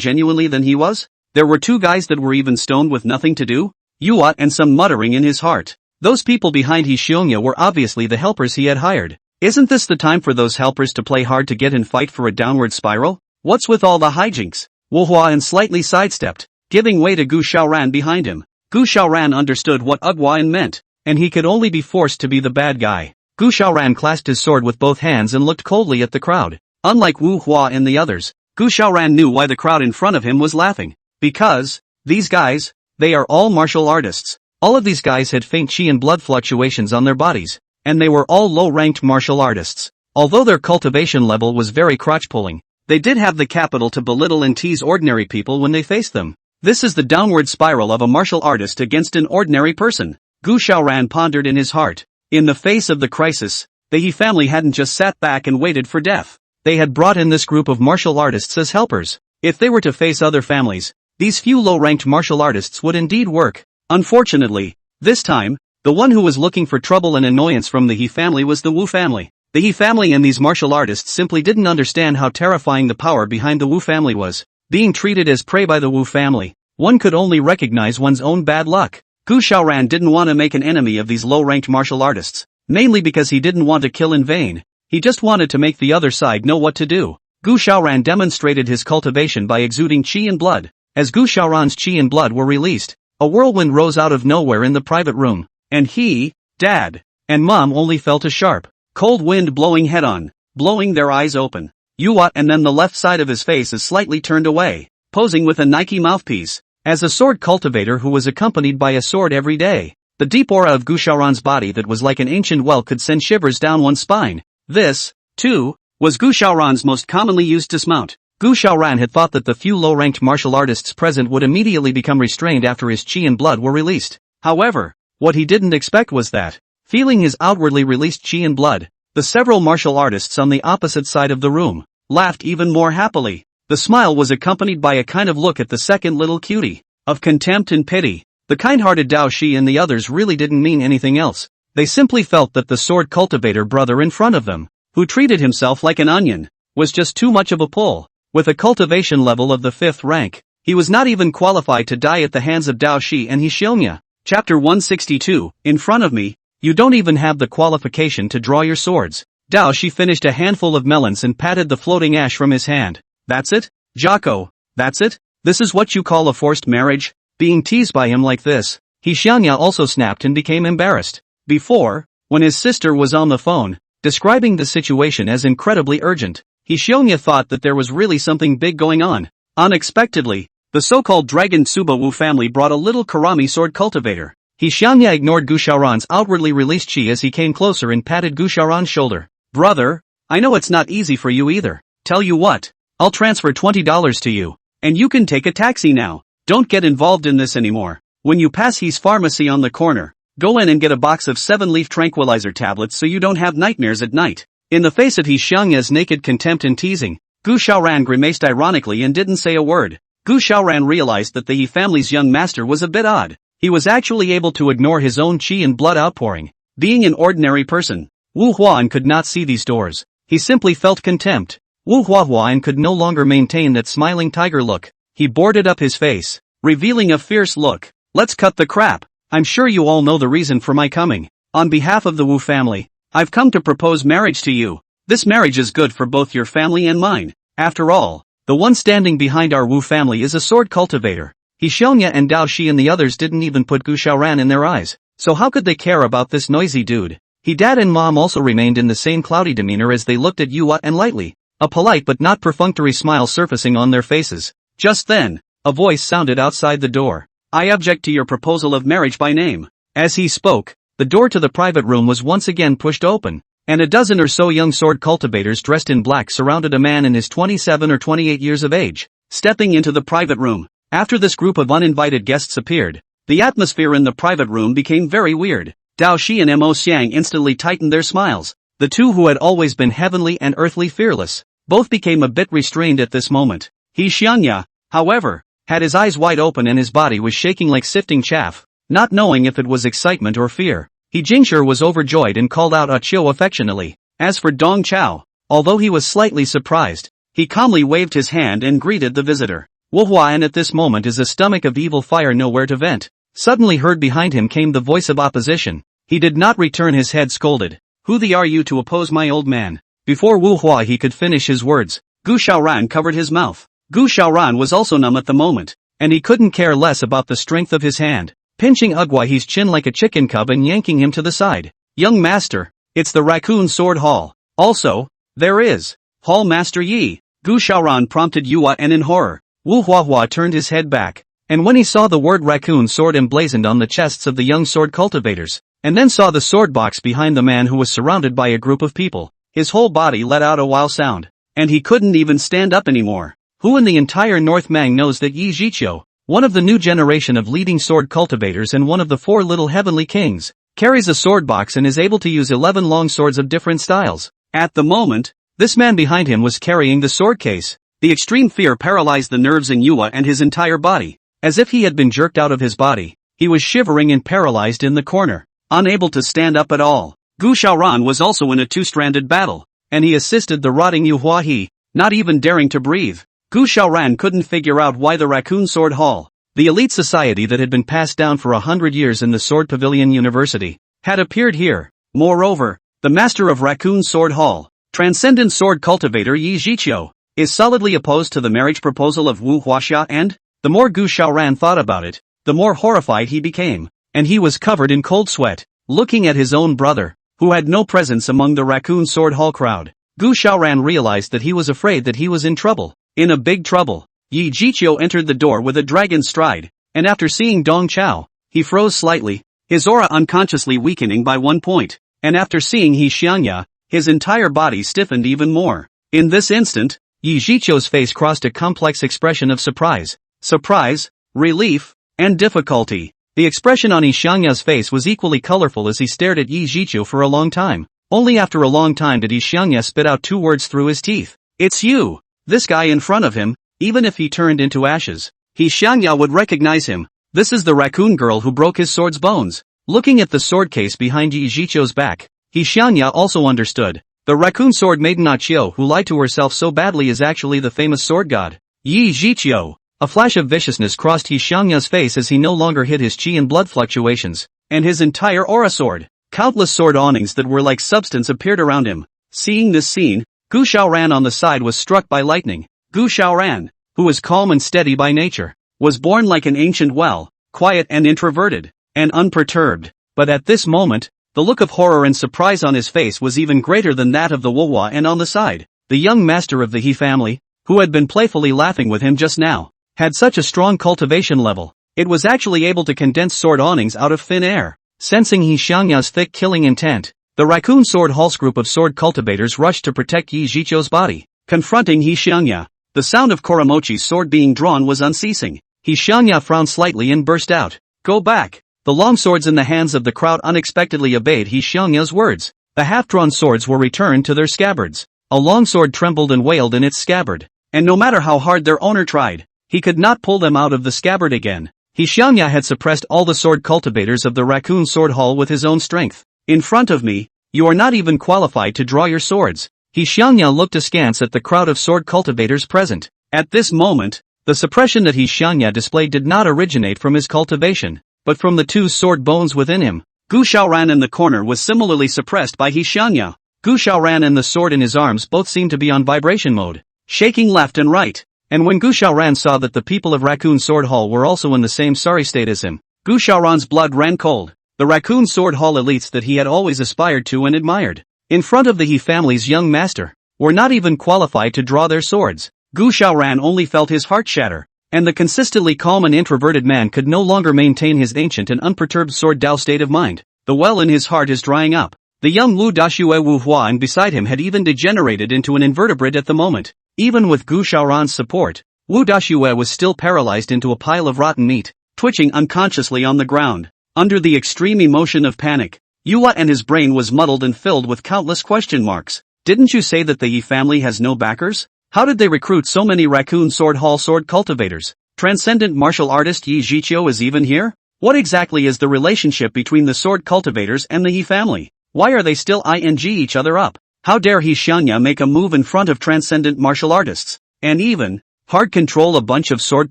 genuinely than he was. There were two guys that were even stoned with nothing to do, Yua and some muttering in his heart. Those people behind He Xiongya were obviously the helpers he had hired. Isn't this the time for those helpers to play hard to get and fight for a downward spiral? What's with all the hijinks? Wu Huan slightly sidestepped, giving way to Gu Xiaoran behind him. Gu Xiaoran understood what Ughuan meant, and he could only be forced to be the bad guy. Gu Xiaoran clasped his sword with both hands and looked coldly at the crowd. Unlike Wu Hua and the others, Gu Xiaoran knew why the crowd in front of him was laughing. Because, these guys, they are all martial artists. All of these guys had faint chi and blood fluctuations on their bodies, and they were all low-ranked martial artists. Although their cultivation level was very crotch-pulling, they did have the capital to belittle and tease ordinary people when they faced them. This is the downward spiral of a martial artist against an ordinary person, Gu Xiaoran pondered in his heart. In the face of the crisis, the He family hadn't just sat back and waited for death. They had brought in this group of martial artists as helpers. If they were to face other families, these few low-ranked martial artists would indeed work. Unfortunately, this time, the one who was looking for trouble and annoyance from the He family was the Wu family. The He family and these martial artists simply didn't understand how terrifying the power behind the Wu family was. Being treated as prey by the Wu family, one could only recognize one's own bad luck. Gu Xiaoran didn't want to make an enemy of these low-ranked martial artists, mainly because he didn't want to kill in vain. He just wanted to make the other side know what to do. Gu Xiaoran demonstrated his cultivation by exuding chi and blood. As Gu Xiaoran's chi and blood were released, a whirlwind rose out of nowhere in the private room, and he, Dad, and Mom only felt a sharp, cold wind blowing head-on, blowing their eyes open. Yua and then the left side of his face is slightly turned away, posing with a Nike mouthpiece. As a sword cultivator who was accompanied by a sword every day, the deep aura of Gu Xiaoran's body that was like an ancient well could send shivers down one's spine. This, too, was Gu Xiaoran's most commonly used dismount. Gu Xiaoran had thought that the few low-ranked martial artists present would immediately become restrained after his chi and blood were released. However, what he didn't expect was that, feeling his outwardly released chi and blood, the several martial artists on the opposite side of the room laughed even more happily. The smile was accompanied by a kind of look at the second little cutie, of contempt and pity. The kind-hearted Dao Shi and the others really didn't mean anything else. They simply felt that the sword cultivator brother in front of them, who treated himself like an onion, was just too much of a pull. With a cultivation level of the 5th rank, he was not even qualified to die at the hands of Dao Shi and He Xiongya. Chapter 162, in front of me, you don't even have the qualification to draw your swords. Dao Shi finished a handful of melons and patted the floating ash from his hand. That's it? Jocko, that's it? This is what you call a forced marriage? Being teased by him like this, He Xiongya also snapped and became embarrassed. Before, when his sister was on the phone, describing the situation as incredibly urgent, He Xiongya thought that there was really something big going on. Unexpectedly, the so-called Dragon Tsuba Wu family brought a little Karami sword cultivator. He Xiongya ignored Gu Xiaoran's outwardly released chi as he came closer and patted Gu Xiaoran's shoulder. Brother, I know it's not easy for you either. Tell you what, I'll transfer $20 to you, and you can take a taxi now. Don't get involved in this anymore. When you pass He's pharmacy on the corner, go in and get a box of 7-leaf tranquilizer tablets so you don't have nightmares at night. In the face of He Xiongya's naked contempt and teasing, Gu Xiaoran grimaced ironically and didn't say a word. Gu Xiaoran realized that the He family's young master was a bit odd. He was actually able to ignore his own chi and blood outpouring. Being an ordinary person, Wu Huan could not see these doors. He simply felt contempt. Wu Huan could no longer maintain that smiling tiger look. He boarded up his face, revealing a fierce look. Let's cut the crap. I'm sure you all know the reason for my coming. On behalf of the Wu family, I've come to propose marriage to you. This marriage is good for both your family and mine. After all, the one standing behind our Wu family is a sword cultivator. He Xiongya and Dao Shi and the others didn't even put Gu Xiaoran in their eyes, so how could they care about this noisy dude? He dad and mom also remained in the same cloudy demeanor as they looked at Yua and lightly, a polite but not perfunctory smile surfacing on their faces. Just then, a voice sounded outside the door. I object to your proposal of marriage by name. As he spoke, the door to the private room was once again pushed open, and a dozen or so young sword cultivators dressed in black surrounded a man in his 27 or 28 years of age. Stepping into the private room, after this group of uninvited guests appeared, the atmosphere in the private room became very weird. Dao Shi and Mo Xiang instantly tightened their smiles. The two who had always been heavenly and earthly fearless, both became a bit restrained at this moment. He Xiangya, however, had his eyes wide open and his body was shaking like sifting chaff, not knowing if it was excitement or fear. He Jingshi was overjoyed and called out Qiu affectionately. As for Dong Chao, although he was slightly surprised, he calmly waved his hand and greeted the visitor. Wu Huan at this moment is a stomach of evil fire nowhere to vent. Suddenly heard behind him came the voice of opposition. He did not return his head scolded. Who the are you to oppose my old man? Before Wu Hua he could finish his words, Gu Xiaoran covered his mouth. Gu Xiaoran was also numb at the moment, and he couldn't care less about the strength of his hand, pinching Ugwai's chin like a chicken cub and yanking him to the side. Young master, it's the Raccoon Sword Hall. Also, there is Hall Master Yi. Gu Xiaoran prompted Yua and in horror, Wu Huahua turned his head back, and when he saw the word raccoon sword emblazoned on the chests of the young sword cultivators, and then saw the sword box behind the man who was surrounded by a group of people, his whole body let out a wow sound, and he couldn't even stand up anymore. Who in the entire North Mang knows that Yi Zhiqiu, one of the new generation of leading sword cultivators and one of the 4 little heavenly kings, carries a sword box and is able to use 11 long swords of different styles? At the moment, this man behind him was carrying the sword case. The extreme fear paralyzed the nerves in Yua and his entire body. As if he had been jerked out of his body, he was shivering and paralyzed in the corner, unable to stand up at all. Gu Xiaoran was also in a 2-stranded battle, and he assisted the rotting Yu Huahe, not even daring to breathe. Gu Xiaoran couldn't figure out why the Raccoon Sword Hall, the elite society that had been passed down for 100 years in the Sword Pavilion University, had appeared here. Moreover, the master of Raccoon Sword Hall, transcendent sword cultivator Yi Zhiqiu, is solidly opposed to the marriage proposal of Wu Huaxia and, the more Gu Xiaoran thought about it, the more horrified he became, and he was covered in cold sweat, looking at his own brother, who had no presence among the Raccoon Sword Hall crowd. Gu Xiaoran realized that he was afraid that he was in trouble, in a big trouble. Yi Zhiqiu entered the door with a dragon stride, and after seeing Dong Chao, he froze slightly, his aura unconsciously weakening by 1 point, and after seeing He Xiangya, his entire body stiffened even more. In this instant, Yi Zhiqiu's face crossed a complex expression of surprise, relief, and difficulty. The expression on He Xiangya's face was equally colorful as he stared at Yi Zhiqiu for a long time. Only after a long time did He Xiangya spit out 2 words through his teeth. It's you! This guy in front of him, even if he turned into ashes, He Xiangya would recognize him. This is the raccoon girl who broke his sword's bones. Looking at the sword case behind Yi Zhiqiu's back, He Xiangya also understood. The raccoon sword maiden Qiu who lied to herself so badly is actually the famous sword god, Yi Zhiqiu. A flash of viciousness crossed He Xiangya's face as he no longer hid his qi and blood fluctuations, and his entire aura soared. Countless sword awnings that were like substance appeared around him. Seeing this scene, Gu Xiaoran on the side was struck by lightning. Gu Xiaoran, who was calm and steady by nature, was born like an ancient well, quiet and introverted, and unperturbed. But at this moment, the look of horror and surprise on his face was even greater than that of the Wuhua and on the side. The young master of the He family, who had been playfully laughing with him just now, had such a strong cultivation level, it was actually able to condense sword awnings out of thin air. Sensing He Xiangya's thick killing intent, the Raccoon Sword Hall's group of sword cultivators rushed to protect Yi Zhiqiu's body. Confronting He Xiangya, the sound of Kuramochi's sword being drawn was unceasing. He Xiangya frowned slightly and burst out, "Go back!" The long swords in the hands of the crowd unexpectedly obeyed He Xiangya's words. The half-drawn swords were returned to their scabbards. A long sword trembled and wailed in its scabbard, and no matter how hard their owner tried, he could not pull them out of the scabbard again. He Xiangya had suppressed all the sword cultivators of the Raccoon Sword Hall with his own strength. In front of me, you are not even qualified to draw your swords. He Xiangya looked askance at the crowd of sword cultivators present. At this moment, the suppression that He Xiangya displayed did not originate from his cultivation, but from the 2 sword bones within him. Gu Xiaoran in the corner was similarly suppressed by He Xiangya. Gu Xiaoran and the sword in his arms both seemed to be on vibration mode. shaking left and right. And when Gu Xiaoran saw that the people of Raccoon Sword Hall were also in the same sorry state as him, Gu Xiaoran's blood ran cold. The Raccoon Sword Hall elites that he had always aspired to and admired, in front of the He family's young master, were not even qualified to draw their swords. Gu Xiaoran only felt his heart shatter, and the consistently calm and introverted man could no longer maintain his ancient and unperturbed sword Dao state of mind. The well in his heart is drying up. The young Wu Dashue Wu Hua and beside him had even degenerated into an invertebrate at the moment. Even with Gu Xiaoran's support, Wu Dashue was still paralyzed into a pile of rotten meat, twitching unconsciously on the ground. Under the extreme emotion of panic, Yua and his brain was muddled and filled with countless question marks. Didn't you say that the Yi family has no backers? How did they recruit so many Raccoon Sword Hall sword cultivators? Transcendent martial artist Yi Zhiqiu is even here? What exactly is the relationship between the sword cultivators and the Yi family? Why are they still ing each other up? How dare He Xianya make a move in front of transcendent martial artists? And even hard control a bunch of sword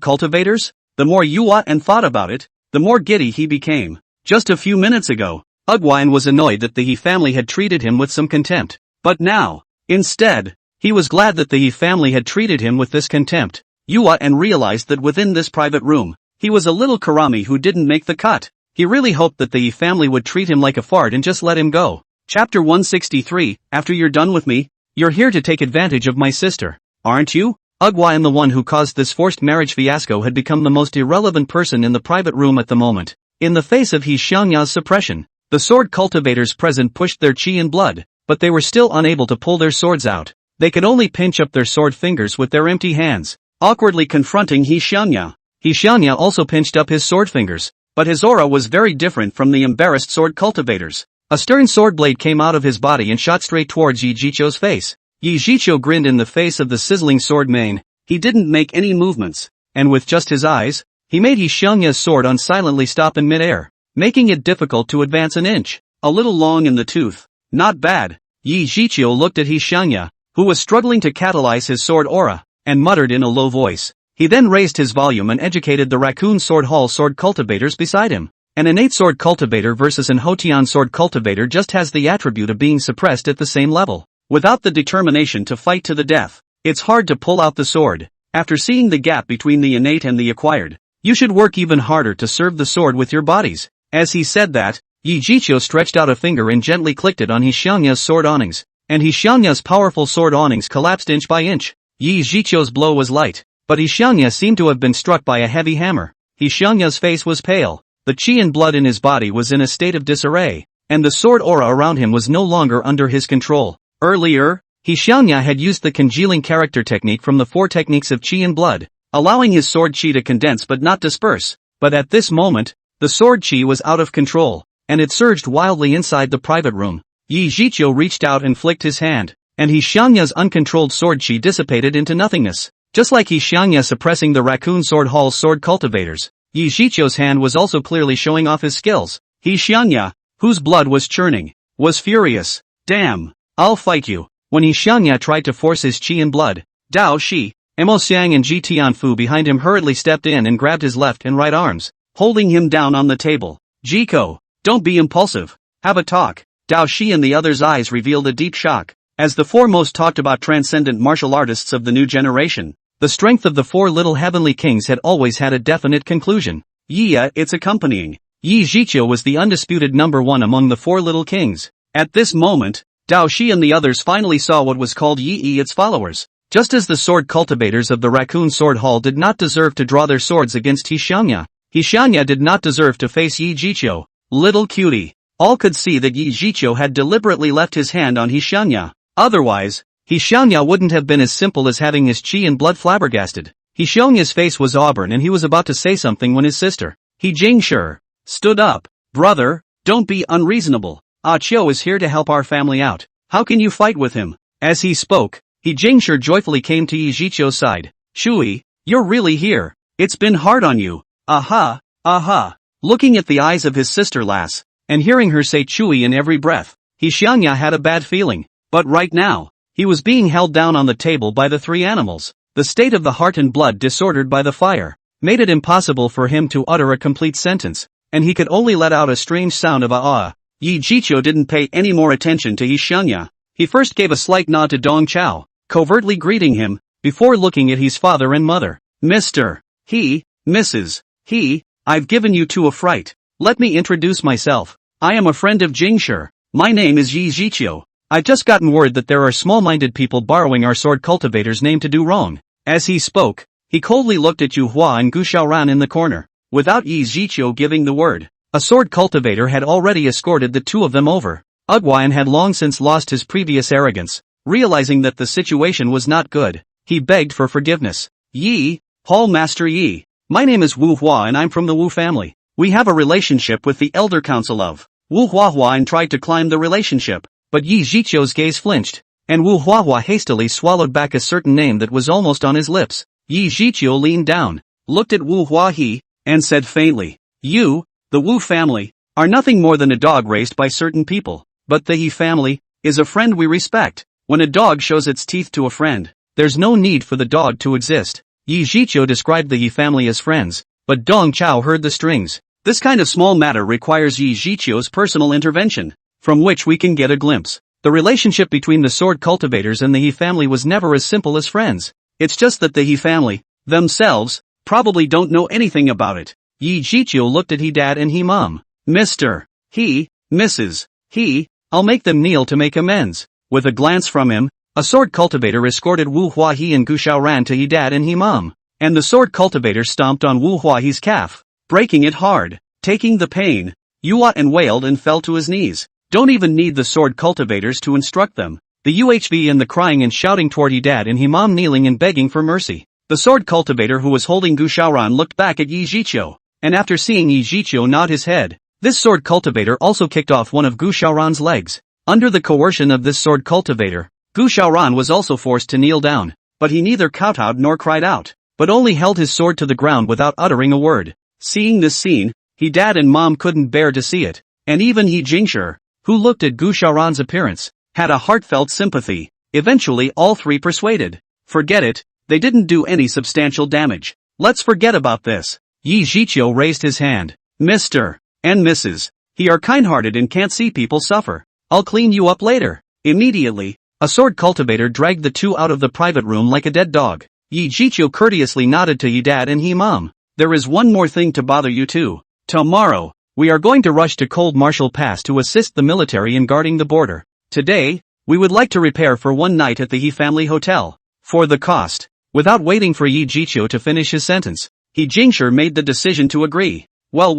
cultivators? The more Yua and thought about it, the more giddy he became. Just a few minutes ago, Ugwine was annoyed that the He family had treated him with some contempt. But now, instead, he was glad that the He family had treated him with this contempt. Yua and realized that within this private room, he was a little Karami who didn't make the cut. He really hoped that the Yi family would treat him like a fart and just let him go. Chapter 163, After you're done with me, you're here to take advantage of my sister, aren't you? Ugwine, the one who caused this forced marriage fiasco, had become the most irrelevant person in the private room at the moment. In the face of He Xiangya's suppression, the sword cultivators present pushed their chi and blood, but they were still unable to pull their swords out. They could only pinch up their sword fingers with their empty hands, awkwardly confronting He Xiangya. He Xiangya also pinched up his sword fingers, but his aura was very different from the embarrassed sword cultivators. A stern sword blade came out of his body and shot straight towards Yi Zhiqiu's face. Yi Zhiqiu grinned in the face of the sizzling sword mane. He didn't make any movements, and with just his eyes, he made He Xiangya's sword unsilently stop in midair, making it difficult to advance an inch. A little long in the tooth. Not bad. Yi Zhiqiu looked at He Xiangya, who was struggling to catalyze his sword aura, and muttered in a low voice. He then raised his volume and educated the Raccoon Sword Hall sword cultivators beside him. An innate sword cultivator versus an Hotian sword cultivator just has the attribute of being suppressed at the same level. Without the determination to fight to the death, it's hard to pull out the sword. After seeing the gap between the innate and the acquired, you should work even harder to serve the sword with your bodies. As he said that, Yi Zhiqiu stretched out a finger and gently clicked it on He Xiangya's sword awnings, and He Xiangya's powerful sword awnings collapsed inch by inch. Yi Zhiqiu's blow was light, but He Xiangya seemed to have been struck by a heavy hammer. He Xiangya's face was pale, the chi and blood in his body was in a state of disarray, and the sword aura around him was no longer under his control. Earlier, He Xiangya had used the congealing character technique from the 4 techniques of chi and blood, allowing his sword chi to condense but not disperse. But at this moment, the sword chi was out of control, and it surged wildly inside the private room. Yi Zhiqiu reached out and flicked his hand, and He Xiangya's uncontrolled sword chi dissipated into nothingness. Just like He Xiangya suppressing the Raccoon Sword Hall's sword cultivators, Yi Zhiqiu's hand was also clearly showing off his skills. He Xiangya, whose blood was churning, was furious. Damn, I'll fight you. When He Xiangya tried to force his chi and blood, Dao Shi, Mo Xiang and Ji Tianfu behind him hurriedly stepped in and grabbed his left and right arms, holding him down on the table. Jiko, don't be impulsive. Have a talk. Dao Shi and the other's eyes revealed a deep shock. As the 4 most talked about transcendent martial artists of the new generation, the strength of the 4 little heavenly kings had always had a definite conclusion. Yia, its accompanying. Yi Zhiqiu was the undisputed number 1 among the 4 little kings. At this moment, Dao Shi and the others finally saw what was called Yi, its followers. Just as the sword cultivators of the Raccoon Sword Hall did not deserve to draw their swords against He Xiangya did not deserve to face Yi Zhiqiu. Little cutie. All could see that Yi Zhiqiu had deliberately left his hand on He Xiangya. Otherwise, He Xiangya wouldn't have been as simple as having his chi and blood flabbergasted. He Xiangya's face was auburn and he was about to say something when his sister, He Jingshi, stood up. Brother, don't be unreasonable. Ah Qiu is here to help our family out. How can you fight with him? As he spoke, He Jingshi joyfully came to Yi Zhiqiu's side. Shui, you're really here. It's been hard on you. Aha, aha. Looking at the eyes of his sister lass, and hearing her say Chui in every breath, He Xiangya had a bad feeling. But right now, he was being held down on the table by the 3 animals. The state of the heart and blood disordered by the fire made it impossible for him to utter a complete sentence, and he could only let out a strange sound of ah. Yi Zhiqiu didn't pay any more attention to He Xiangya. He first gave a slight nod to Dong Chao, covertly greeting him, before looking at his father and mother. Mr. He, Mrs. He, I've given you two a fright. Let me introduce myself. I am a friend of Jingshi. My name is Yi Zhiqiu. I've just gotten word that there are small-minded people borrowing our sword cultivator's name to do wrong. As he spoke, he coldly looked at Yu Hua and Gu Xiaoran in the corner. Without Yi Zhiqiu giving the word, a sword cultivator had already escorted the two of them over. Ughuan had long since lost his previous arrogance. Realizing that the situation was not good, he begged for forgiveness. Yi, Hall Master Yi. My name is Wu Hua and I'm from the Wu family. We have a relationship with the Elder Council of Wu Huahua and tried to climb the relationship, but Yi Zhiqiu's gaze flinched, and Wu Huahua hastily swallowed back a certain name that was almost on his lips. Yi Zhiqiu leaned down, looked at Wu Huahe, and said faintly, "You, the Wu family, are nothing more than a dog raised by certain people, but the He family is a friend we respect. When a dog shows its teeth to a friend, there's no need for the dog to exist." Yi Zhiqiu described the He family as friends, but Dong Chao heard the strings. This kind of small matter requires Yi Zhiqiu's personal intervention, from which we can get a glimpse. The relationship between the sword cultivators and the He family was never as simple as friends. It's just that the He family, themselves, probably don't know anything about it. Yi Zhiqiu looked at He dad and He mom. Mr. He, Mrs. He, I'll make them kneel to make amends. With a glance from him, a sword cultivator escorted Wu Huahe and Gu Xiaoran to He dad and He mom, and the sword cultivator stomped on Wu Huahe's calf, breaking it hard. Taking the pain, Yuat and wailed and fell to his knees. Don't even need the sword cultivators to instruct them. The UHV and the crying and shouting toward He dad and He mom kneeling and begging for mercy. The sword cultivator who was holding Gu Xiaoran looked back at Yi Zhiqiu, and after seeing Yi Zhiqiu nod his head, this sword cultivator also kicked off one of Gu Xiaoran's legs. Under the coercion of this sword cultivator, Gu Xiaoran was also forced to kneel down, but he neither kowtowed nor cried out, but only held his sword to the ground without uttering a word. Seeing this scene, He dad and mom couldn't bear to see it, and even He Jingshi, who looked at Gu Xiaoran's appearance, had a heartfelt sympathy. Eventually all three persuaded. Forget it, they didn't do any substantial damage. Let's forget about this. Yi Zhiqiu raised his hand. Mr. and Mrs. He are kind-hearted and can't see people suffer. I'll clean you up later. Immediately, a sword cultivator dragged the two out of the private room like a dead dog. Yi Zhiqiu courteously nodded to He dad and He mom. There is one more thing to bother you two. Tomorrow, we are going to rush to Cold Martial Pass to assist the military in guarding the border. Today, we would like to repair for one night at the He family hotel. For the cost. Without waiting for Yi Zhiqiu to finish his sentence, He Jingshi made the decision to agree. Well,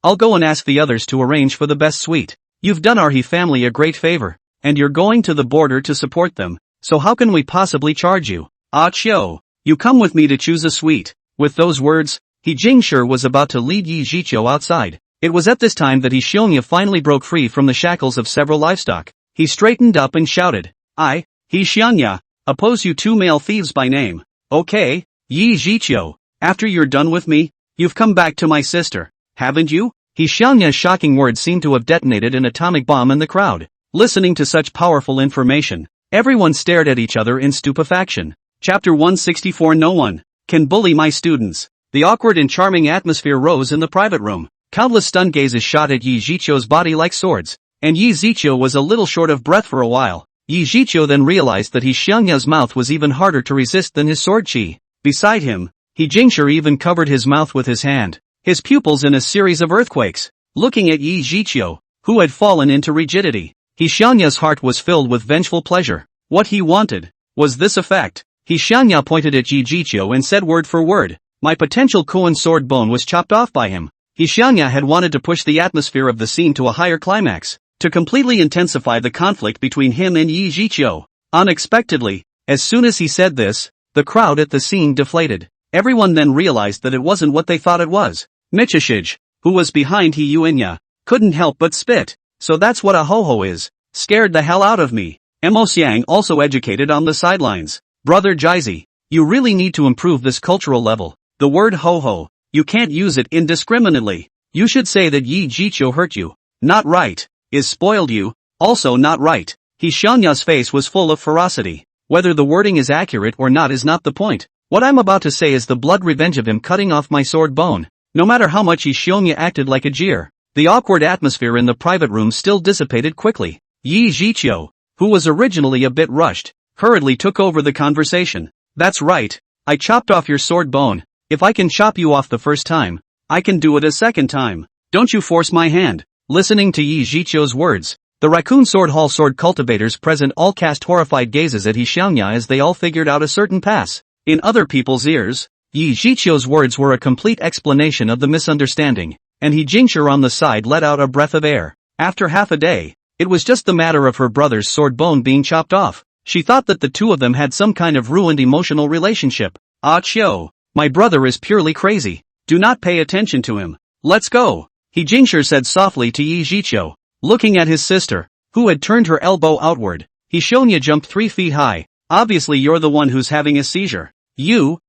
I'll go and ask the others to arrange for the best suite. You've done our He family a great favor, and you're going to the border to support them, so how can we possibly charge you? Ah Chiu, you come with me to choose a suite. With those words, He Jingshi was about to lead Yi Zhiqiu outside. It was at this time that He Xiongya finally broke free from the shackles of several livestock. He straightened up and shouted, "I, He Xiongya, oppose you two male thieves by name. Okay, Yi Zhiqiu, after you're done with me, you've come back to my sister, haven't you?" He Xiongya's shocking words seemed to have detonated an atomic bomb in the crowd. Listening to such powerful information, everyone stared at each other in stupefaction. Chapter 164. No one can bully my students. The awkward and charming atmosphere rose in the private room. Countless stunned gazes shot at Yi Zhiqiu's body like swords, and Yi Zhiqiu was a little short of breath for a while. Yi Zhiqiu then realized that He Xiongya's mouth was even harder to resist than his sword chi. Beside him, He Jingshi even covered his mouth with his hand, his pupils in a series of earthquakes. Looking at Yi Zhiqiu, who had fallen into rigidity, He Xiongya's heart was filled with vengeful pleasure. What he wanted was this effect. He Xiongya pointed at Yi Zhiqiu and said word for word, "My potential Kuan sword bone was chopped off by him." He Xiongya had wanted to push the atmosphere of the scene to a higher climax, to completely intensify the conflict between him and Yi Zhiqiu. Unexpectedly, as soon as he said this, the crowd at the scene deflated. Everyone then realized that it wasn't what they thought it was. Michishij, who was behind He Yuenya, couldn't help but spit. "So that's what a ho-ho is. Scared the hell out of me." Mo Xiang also educated on the sidelines. "Brother Jizi, you really need to improve this cultural level. The word ho-ho, you can't use it indiscriminately. You should say that Yi Zhiqiu hurt you. Not right. Is spoiled you. Also not right." He Xiongya's face was full of ferocity. Whether the wording is accurate or not is not the point. What I'm about to say is the blood revenge of him cutting off my sword bone. No matter how much Yi Xiongya acted like a jeer, the awkward atmosphere in the private room still dissipated quickly. Yi Zhiqiu, who was originally a bit rushed, hurriedly took over the conversation. That's right. I chopped off your sword bone. If I can chop you off the first time, I can do it a second time. Don't you force my hand. Listening to Yi Zhiqiu's words, the raccoon sword hall sword cultivators present all cast horrified gazes at He Xiangya as they all figured out a certain pass. In other people's ears, Yi Zhiqiu's words were a complete explanation of the misunderstanding, and He Jingshi on the side let out a breath of air. After half a day, it was just the matter of her brother's sword bone being chopped off. She thought that the two of them had some kind of ruined emotional relationship. Ah Chio, my brother is purely crazy. Do not pay attention to him. Let's go. He Jingshi said softly to Yi Zhiqiu. Looking at his sister, who had turned her elbow outward, He Xiangya jumped 3 feet high. Obviously you're the one who's having a seizure. You.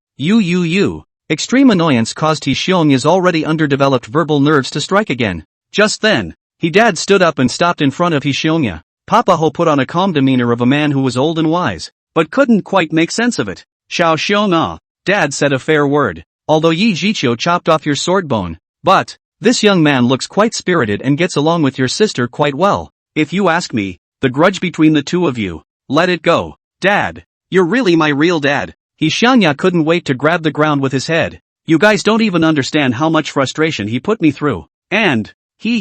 Extreme annoyance caused He Xiangya's already underdeveloped verbal nerves to strike again. Just then, He Dad stood up and stopped in front of He Xiangya. Papa Ho put on a calm demeanor of a man who was old and wise, but couldn't quite make sense of it. Xiao Xiong'a, Dad said a fair word. Although Yi Zhiqiu chopped off your sword bone, but this young man looks quite spirited and gets along with your sister quite well. If you ask me, the grudge between the two of you, let it go. Dad, you're really my real dad. He Xiangya couldn't wait to grab the ground with his head. You guys don't even understand how much frustration he put me through. And, he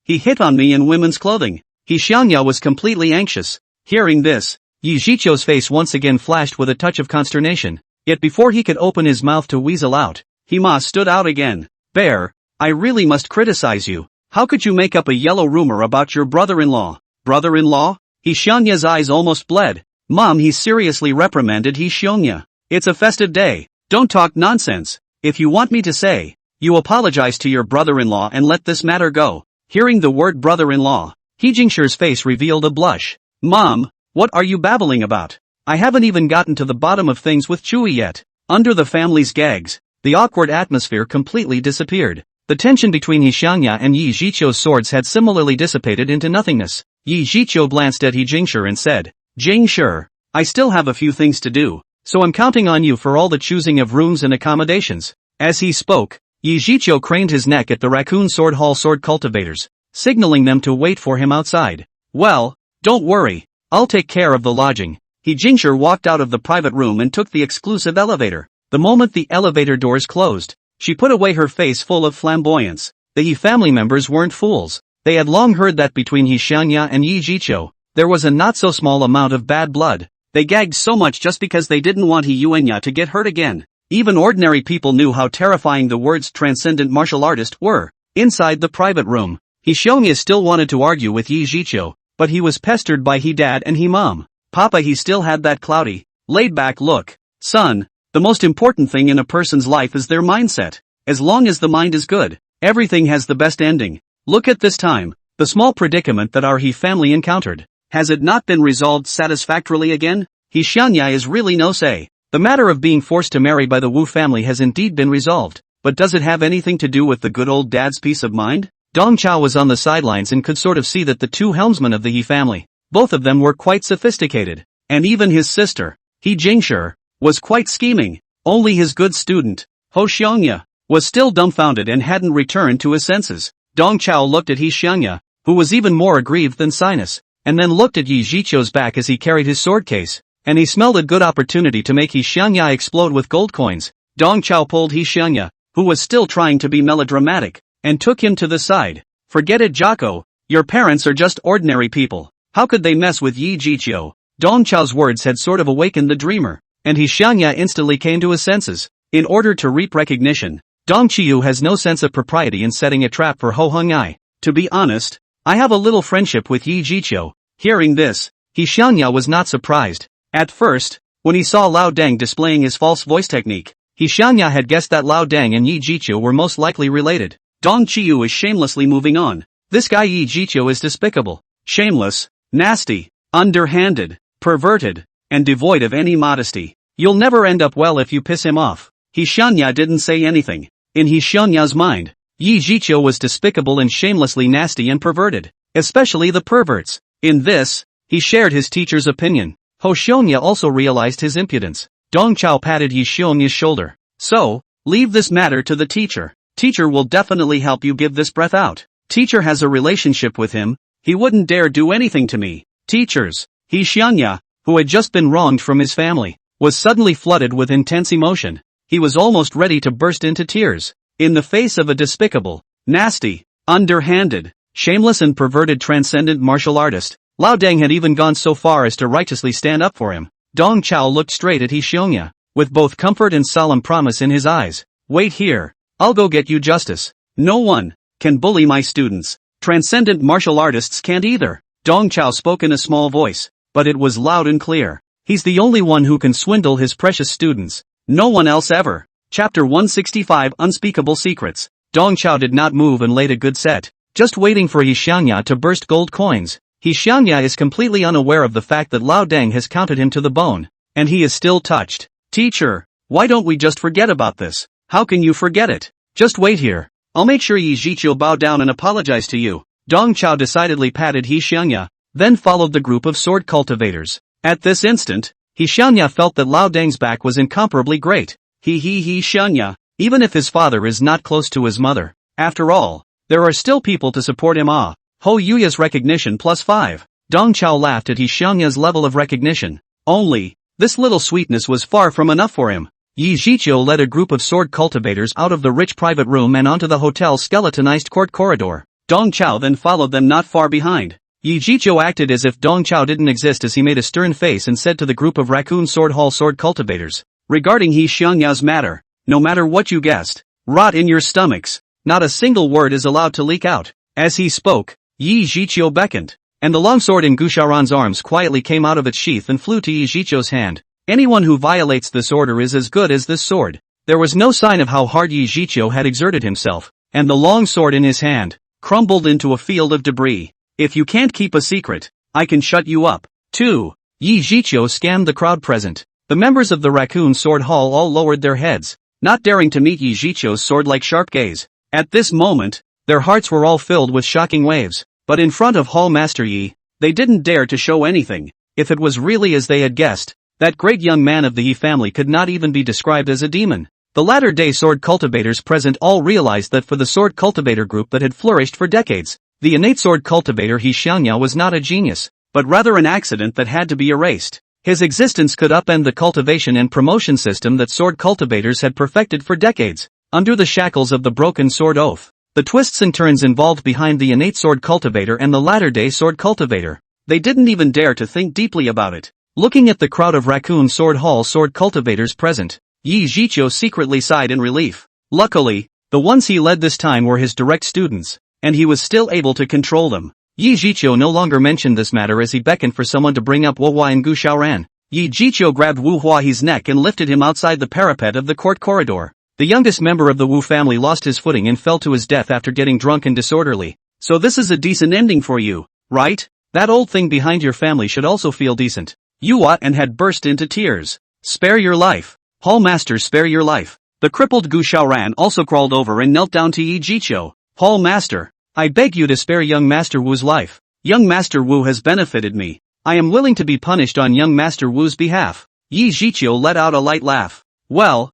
hit on me in women's clothing. He Xiangya was completely anxious. Hearing this, Yi Zhiqiu's face once again flashed with a touch of consternation. Yet before he could open his mouth to weasel out, He Ma stood out again. Bear, I really must criticize you. How could you make up a yellow rumor about your brother-in-law? Brother-in-law? He Xiangya's eyes almost bled. Mom, he seriously reprimanded He Xiangya. It's a festive day. Don't talk nonsense. If you want me to say, you apologize to your brother-in-law and let this matter go. Hearing the word brother-in-law, He Jingshi's face revealed a blush. Mom, what are you babbling about? I haven't even gotten to the bottom of things with Chewy yet. Under the family's gags, the awkward atmosphere completely disappeared. The tension between He Xiangya and Yi Zhiqiu's swords had similarly dissipated into nothingness. Yi Zhiqiu glanced at He Jingshi and said, Jingshi, I still have a few things to do, so I'm counting on you for all the choosing of rooms and accommodations. As he spoke, Yi Zhiqiu craned his neck at the raccoon sword hall sword cultivators, signaling them to wait for him outside. Well, don't worry, I'll take care of the lodging. He Jingshi walked out of the private room and took the exclusive elevator. The moment the elevator doors closed, she put away her face full of flamboyance. The He family members weren't fools. They had long heard that between He Xiangya and Yi Zhiqiu, there was a not so small amount of bad blood. They gagged so much just because they didn't want He Yuanya to get hurt again. Even ordinary people knew how terrifying the words transcendent martial artist were. Inside the private room, He Xiangya still wanted to argue with Yi Zhiqiu, but he was pestered by He Dad and He Mom. Papa, he still had that cloudy, laid-back look. Son, the most important thing in a person's life is their mindset. As long as the mind is good, everything has the best ending. Look at this time, the small predicament that our He family encountered. Has it not been resolved satisfactorily again? He Xiangya is really no say. The matter of being forced to marry by the Wu family has indeed been resolved, but does it have anything to do with the good old dad's peace of mind? Dong Chao was on the sidelines and could sort of see that the two helmsmen of the He family, both of them were quite sophisticated, and even his sister, He Jingshi, was quite scheming. Only his good student, Ho Xiangya, was still dumbfounded and hadn't returned to his senses. Dong Chao looked at He Xiangya, who was even more aggrieved than Sinus, and then looked at Yi Zhiqiu's back as he carried his sword case, and he smelled a good opportunity to make He Xiangya explode with gold coins. Dong Chao pulled He Xiangya, who was still trying to be melodramatic, and took him to the side. Forget it, Jocko, your parents are just ordinary people. How could they mess with Yi Zhiqiu? Dong Chao's words had sort of awakened the dreamer, and He Xiangya instantly came to his senses. In order to reap recognition, Dong Qiu has no sense of propriety in setting a trap for Ho Hung-ai. To be honest, I have a little friendship with Yi Zhiqiu. Hearing this, He Xiangya was not surprised. At first, when he saw Lao Deng displaying his false voice technique, He Xiangya had guessed that Lao Deng and Yi Zhiqiu were most likely related. Dong Qiu is shamelessly moving on. This guy Yi Zhiqiu is despicable, shameless, nasty, underhanded, perverted, and devoid of any modesty. You'll never end up well if you piss him off. He Xiangya didn't say anything. In He Xiangya's mind, Yi Zhiqiu was despicable and shamelessly nasty and perverted, especially the perverts. In this, he shared his teacher's opinion. Ho Xiangya also realized his impudence. Dong Chao patted Yi Xiangya's shoulder. So, leave this matter to the teacher. Teacher will definitely help you give this breath out. Teacher has a relationship with him. He wouldn't dare do anything to me. Teachers, He Xiangya, who had just been wronged from his family, was suddenly flooded with intense emotion. He was almost ready to burst into tears. In the face of a despicable, nasty, underhanded, shameless and perverted transcendent martial artist, Lao Deng had even gone so far as to righteously stand up for him. Dong Chao looked straight at He Xiongya, with both comfort and solemn promise in his eyes. Wait here. I'll go get you justice. No one can bully my students. Transcendent martial artists can't either. Dong Chao spoke in a small voice, but it was loud and clear. He's the only one who can swindle his precious students. No one else ever. Chapter 165 Unspeakable Secrets. Dong Chao did not move and laid a good set, just waiting for He Xiongya to burst gold coins. He Xiongya is completely unaware of the fact that Lao Deng has counted him to the bone, and he is still touched. Teacher, why don't we just forget about this? How can you forget it? Just wait here. I'll make sure Yi Zhiqiu bow down and apologize to you. Dong Chao decidedly patted He Xiongya, then followed the group of sword cultivators. At this instant, He Xiongya felt that Lao Deng's back was incomparably great. He Xiongya, even if his father is not close to his mother. After all, there are still people to support him. Ho Yuya's recognition +5. Dong Chao laughed at He Xiongya's level of recognition. Only, this little sweetness was far from enough for him. Yi Zhiqiu led a group of sword cultivators out of the rich private room and onto the hotel's skeletonized court corridor. Dong Chao then followed them not far behind. Yi Zhiqiu acted as if Dong Chao didn't exist as he made a stern face and said to the group of Raccoon Sword Hall sword cultivators, regarding He Xiongya's matter, no matter what you guessed, rot in your stomachs, not a single word is allowed to leak out. As he spoke, Yi Zhiqiu beckoned, and the long sword in Gu Xiaoran's arms quietly came out of its sheath and flew to Yi Zhiqiu's hand. Anyone who violates this order is as good as this sword. There was no sign of how hard Yi Zhiqiu had exerted himself, and the long sword in his hand crumbled into a field of debris. If you can't keep a secret, I can shut you up. 2. Yi Zhiqiu scanned the crowd present. The members of the Raccoon Sword Hall all lowered their heads, not daring to meet Yi Zhiqiu's sword-like sharp gaze. At this moment, their hearts were all filled with shocking waves. But in front of Hall Master Yi, they didn't dare to show anything. If it was really as they had guessed, that great young man of the Yi family could not even be described as a demon. The latter-day sword cultivators present all realized that for the sword cultivator group that had flourished for decades, the innate sword cultivator He Xiongya was not a genius, but rather an accident that had to be erased. His existence could upend the cultivation and promotion system that sword cultivators had perfected for decades. Under the shackles of the broken sword oath, the twists and turns involved behind the innate sword cultivator and the latter-day sword cultivator, they didn't even dare to think deeply about it. Looking at the crowd of Raccoon Sword Hall sword cultivators present, Yi Zhiqiu secretly sighed in relief. Luckily, the ones he led this time were his direct students, and he was still able to control them. Yi Zhiqiu no longer mentioned this matter as he beckoned for someone to bring up Wu Hua and Gu Xiaoran. Yi Zhiqiu grabbed Wu Hua's neck and lifted him outside the parapet of the court corridor. The youngest member of the Wu family lost his footing and fell to his death after getting drunk and disorderly. So this is a decent ending for you, right? That old thing behind your family should also feel decent. Yuwa and had burst into tears. Spare your life. Hall Master, spare your life. The crippled Gu Xiaoran also crawled over and knelt down to Yi Zhiqiu. Hall Master, I beg you to spare young Master Wu's life. Young Master Wu has benefited me. I am willing to be punished on young Master Wu's behalf. Yi Zhiqiu let out a light laugh. Well,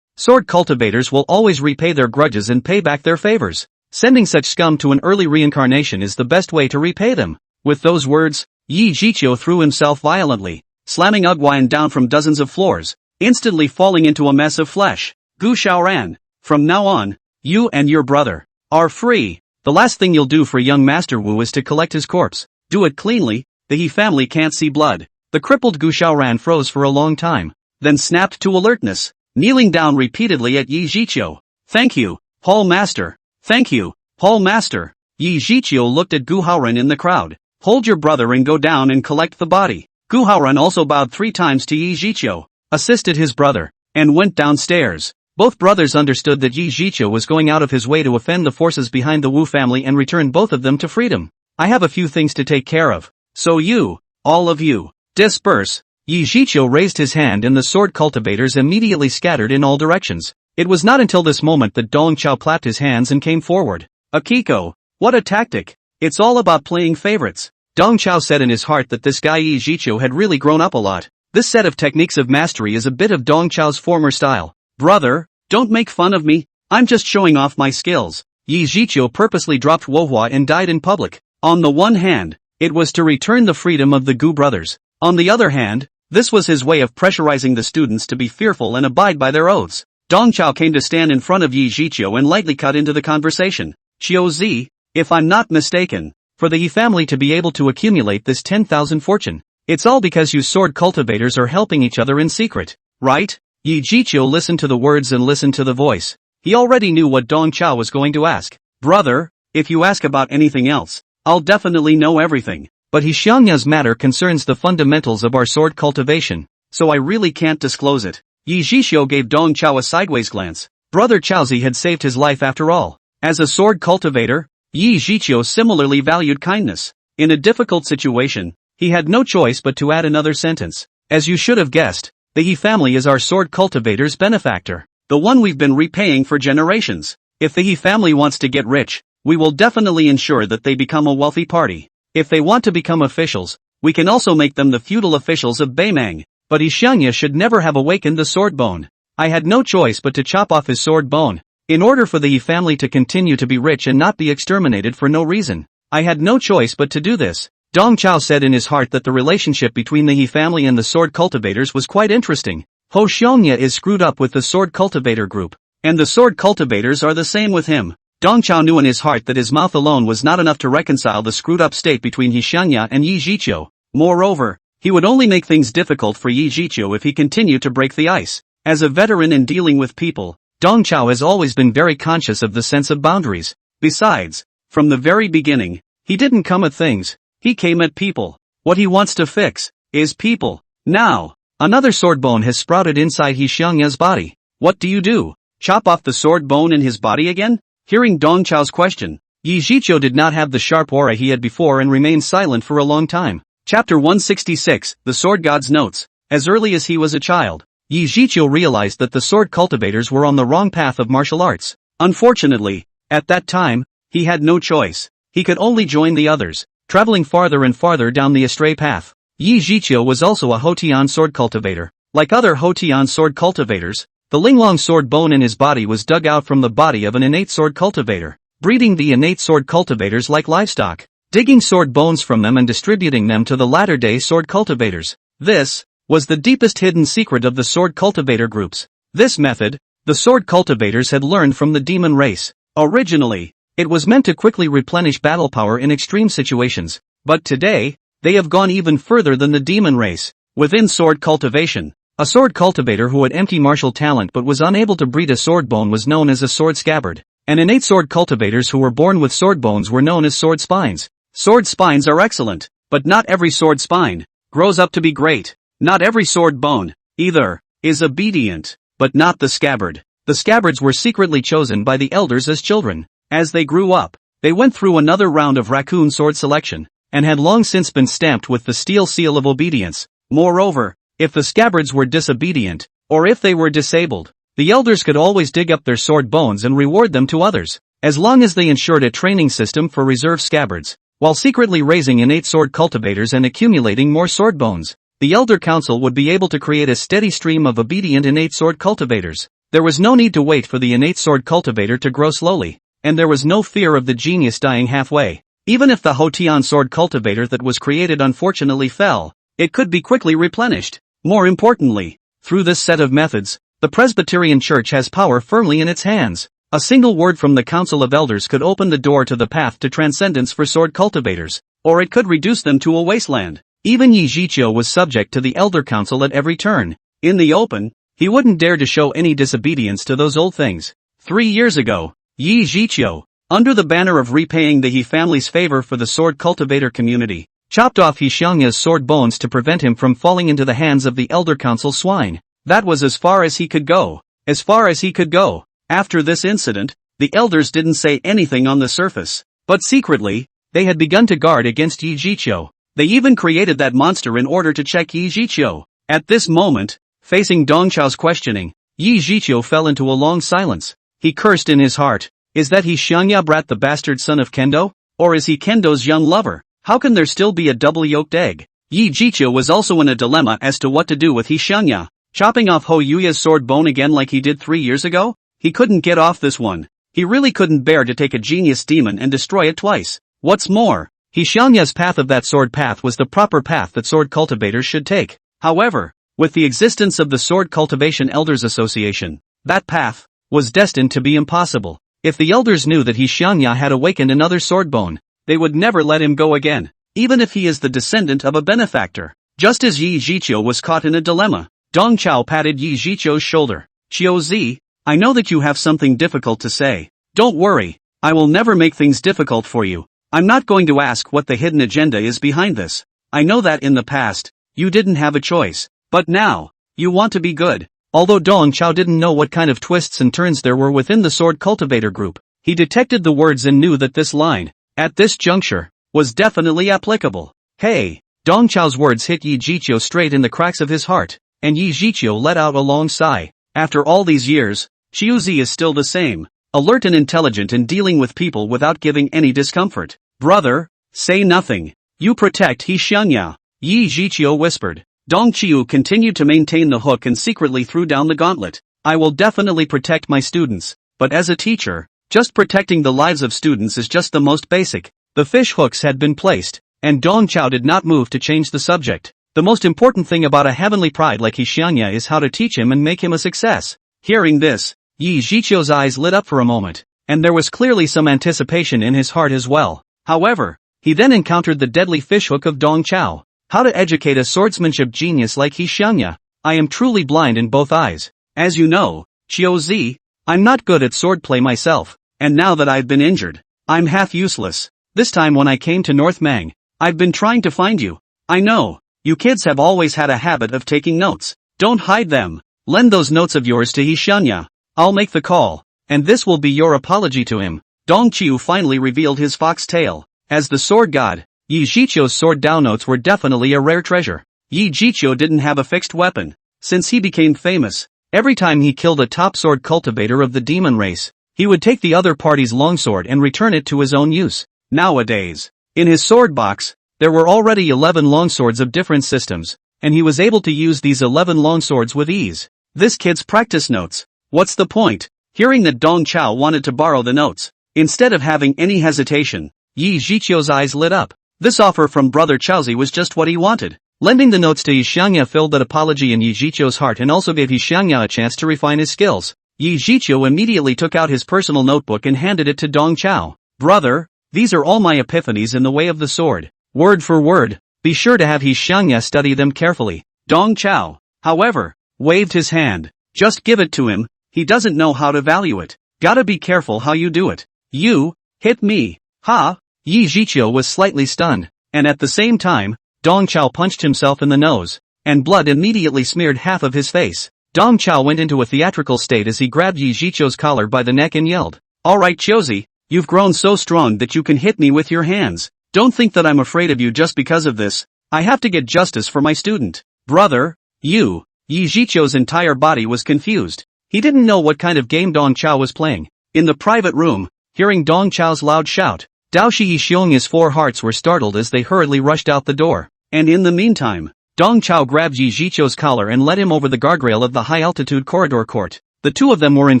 sword cultivators will always repay their grudges and pay back their favors. Sending such scum to an early reincarnation is the best way to repay them. With those words, Yi Zhiqiu threw himself violently, slamming Ugwan down from dozens of floors, instantly falling into a mess of flesh. Gu Xiaoran, from now on, you and your brother are free. The last thing you'll do for young Master Wu is to collect his corpse. Do it cleanly, the He family can't see blood. The crippled Gu Xiaoran froze for a long time, then snapped to alertness, kneeling down repeatedly at Yi Zhiqiu. Thank you, Hall Master. Thank you, Hall Master. Yi Zhiqiu looked at Gu Haoran in the crowd. Hold your brother and go down and collect the body. Gu Haoran also bowed 3 times to Yi Zhiqiu, assisted his brother, and went downstairs. Both brothers understood that Yi Zhiqiu was going out of his way to offend the forces behind the Wu family and return both of them to freedom. I have a few things to take care of. So you, all of you, disperse. Yi Zhiqiu raised his hand and the sword cultivators immediately scattered in all directions. It was not until this moment that Dong Chao clapped his hands and came forward. Akiko, what a tactic. It's all about playing favorites. Dong Chao said in his heart that this guy Yi Zhiqiu had really grown up a lot. This set of techniques of mastery is a bit of Dong Chao's former style. Brother, don't make fun of me, I'm just showing off my skills. Yi Zhiqiu purposely dropped Wu Hua and died in public. On the one hand, it was to return the freedom of the Gu brothers. On the other hand, This was his way of pressurizing the students to be fearful and abide by their oaths. Dong Chao came to stand in front of Yi Zhiqiu and lightly cut into the conversation. Qiu Zi, if I'm not mistaken, for the Yi family to be able to accumulate this 10,000 fortune, it's all because you sword cultivators are helping each other in secret, right? Yi Zhiqiu listened to the words and listened to the voice. He already knew what Dong Chao was going to ask. Brother, if you ask about anything else, I'll definitely know everything. But Xiangya's matter concerns the fundamentals of our sword cultivation, so I really can't disclose it. Yi Zhiqiu gave Dong Chao a sideways glance. Brother Chaozi had saved his life after all. As a sword cultivator, Yi Zhiqiu similarly valued kindness. In a difficult situation, he had no choice but to add another sentence. As you should have guessed, the Yi family is our sword cultivator's benefactor, the one we've been repaying for generations. If the Yi family wants to get rich, we will definitely ensure that they become a wealthy party. If they want to become officials, we can also make them the feudal officials of Beimang. But Xiangya should never have awakened the sword bone. I had no choice but to chop off his sword bone, in order for the Yi family to continue to be rich and not be exterminated for no reason. I had no choice but to do this. Dong Chao said in his heart that the relationship between the Yi family and the sword cultivators was quite interesting. Ho Xiangya is screwed up with the sword cultivator group, and the sword cultivators are the same with him. Dong Chao knew in his heart that his mouth alone was not enough to reconcile the screwed up state between Xiangya and Yi Zhiqiu. Moreover, he would only make things difficult for Yi Zhiqiu if he continued to break the ice. As a veteran in dealing with people, Dong Chao has always been very conscious of the sense of boundaries. Besides, from the very beginning, he didn't come at things, he came at people. What he wants to fix is people. Now, another sword bone has sprouted inside Xiangya's body. What do? Chop off the sword bone in his body again? Hearing Dong Chao's question, Yi Zhiqiu did not have the sharp aura he had before and remained silent for a long time. Chapter 166, The Sword God's Notes. As early as he was a child, Yi Zhiqiu realized that the sword cultivators were on the wrong path of martial arts. Unfortunately, at that time, he had no choice. He could only join the others, traveling farther and farther down the astray path. Yi Zhiqiu was also a Hotian sword cultivator. Like other Hotian sword cultivators, the Linglong sword bone in his body was dug out from the body of an innate sword cultivator, breeding the innate sword cultivators like livestock, digging sword bones from them and distributing them to the latter-day sword cultivators. This was the deepest hidden secret of the sword cultivator groups. This method, the sword cultivators had learned from the demon race. Originally, it was meant to quickly replenish battle power in extreme situations, but today, they have gone even further than the demon race. Within sword cultivation, a sword cultivator who had empty martial talent but was unable to breed a sword bone was known as a sword scabbard, and innate sword cultivators who were born with sword bones were known as sword spines. Sword spines are excellent, but not every sword spine grows up to be great. Not every sword bone, either, is obedient, but not the scabbard. The scabbards were secretly chosen by the elders as children. As they grew up, they went through another round of raccoon sword selection, and had long since been stamped with the steel seal of obedience. Moreover, if the scabbards were disobedient, or if they were disabled, the elders could always dig up their sword bones and reward them to others, as long as they ensured a training system for reserve scabbards, while secretly raising innate sword cultivators and accumulating more sword bones. The Elder Council would be able to create a steady stream of obedient innate sword cultivators. There was no need to wait for the innate sword cultivator to grow slowly, and there was no fear of the genius dying halfway. Even if the Hotian sword cultivator that was created unfortunately fell, it could be quickly replenished. More importantly, through this set of methods, the Presbyterian Church has power firmly in its hands. A single word from the Council of Elders could open the door to the path to transcendence for sword cultivators, or it could reduce them to a wasteland. Even Yi Zhiqiu was subject to the Elder Council at every turn. In the open, he wouldn't dare to show any disobedience to those old things. 3 years ago, Yi Zhiqiu, under the banner of repaying the He family's favor for the sword cultivator community, chopped off Xiangya's sword bones to prevent him from falling into the hands of the Elder Council swine. That was as far as he could go. As far as he could go. After this incident, the elders didn't say anything on the surface, but secretly, they had begun to guard against Yi Zhiqiu. They even created that monster in order to check Yi Zhiqiu. At this moment, facing Dong Chao's questioning, Yi Zhiqiu fell into a long silence. He cursed in his heart. Is that Xiangya brat the bastard son of Kendo? Or is he Kendo's young lover? How can there still be a double-yolked egg? Yi Zhiqiu was also in a dilemma as to what to do with Xiangya. Chopping off Ho Yuya's sword bone again like he did 3 years ago? He couldn't get off this one. He really couldn't bear to take a genius demon and destroy it twice. What's more, Xiangya's path of that sword path was the proper path that sword cultivators should take. However, with the existence of the Sword Cultivation Elders Association, that path was destined to be impossible. If the elders knew that He Xiangya had awakened another sword bone, they would never let him go again, even if he is the descendant of a benefactor. Just as Yi Zhiqiu was caught in a dilemma, Dong Chao patted Yi Zhiqiu's shoulder. Qiu Zi, I know that you have something difficult to say. Don't worry, I will never make things difficult for you. I'm not going to ask what the hidden agenda is behind this. I know that in the past, you didn't have a choice, but now, you want to be good. Although Dong Chao didn't know what kind of twists and turns there were within the sword cultivator group, he detected the words and knew that this line, at this juncture, was definitely applicable. Hey! Dong Chao's words hit Yi Zhiqiu straight in the cracks of his heart, and Yi Zhiqiu let out a long sigh. After all these years, Qiu Zi is still the same, alert and intelligent in dealing with people without giving any discomfort. Brother, say nothing. You protect He Xiangya, Yi Zhiqiu whispered. Dong Qiu continued to maintain the hook and secretly threw down the gauntlet. I will definitely protect my students, but as a teacher, just protecting the lives of students is just the most basic. The fish hooks had been placed, and Dong Chao did not move to change the subject. The most important thing about a heavenly pride like He Xiangya is how to teach him and make him a success. Hearing this, Yi Zhiqiu's eyes lit up for a moment, and there was clearly some anticipation in his heart as well. However, he then encountered the deadly fishhook of Dong Chao. How to educate a swordsmanship genius like He Xiangya? I am truly blind in both eyes. As you know, Qiu Zi, I'm not good at swordplay myself, and now that I've been injured, I'm half useless. This time when I came to North Mang, I've been trying to find you. I know, you kids have always had a habit of taking notes. Don't hide them. Lend those notes of yours to He Xiangya. I'll make the call, and this will be your apology to him. Dong Qiu finally revealed his fox tail. As the sword god, Yi Zhiqiu's sword down notes were definitely a rare treasure. Yi Zhiqiu didn't have a fixed weapon. Since he became famous, every time he killed a top sword cultivator of the demon race, he would take the other party's longsword and return it to his own use. Nowadays, in his sword box, there were already 11 longswords of different systems, and he was able to use these 11 longswords with ease. This kid's practice notes. What's the point? Hearing that Dong Chao wanted to borrow the notes, instead of having any hesitation, Yi Zhiqiu's eyes lit up. This offer from Brother Chaozi was just what he wanted. Lending the notes to Yi Xiangya filled that apology in Yi Zhiqiu's heart and also gave Yi Xiangya a chance to refine his skills. Yi Zhiqiu immediately took out his personal notebook and handed it to Dong Chao. Brother, these are all my epiphanies in the way of the sword. Word for word, be sure to have Yi Xiangya study them carefully. Dong Chao, however, waved his hand. Just give it to him, he doesn't know how to value it. Gotta be careful how you do it. You, hit me. Ha! Yi Zhiqiu was slightly stunned, and at the same time, Dong Chao punched himself in the nose, and blood immediately smeared half of his face. Dong Chao went into a theatrical state as he grabbed Yi Zhiqiu's collar by the neck and yelled, Alright Qiuzi, you've grown so strong that you can hit me with your hands. Don't think that I'm afraid of you just because of this. I have to get justice for my student. Brother, you. Yi Zhiqiu's entire body was confused. He didn't know what kind of game Dong Chao was playing. In the private room, hearing Dong Chao's loud shout, Dao Shi Xiong's 4 hearts were startled as they hurriedly rushed out the door. And in the meantime, Dong Chao grabbed Yi Zhiqiu's collar and led him over the guardrail of the high-altitude corridor court. The two of them were in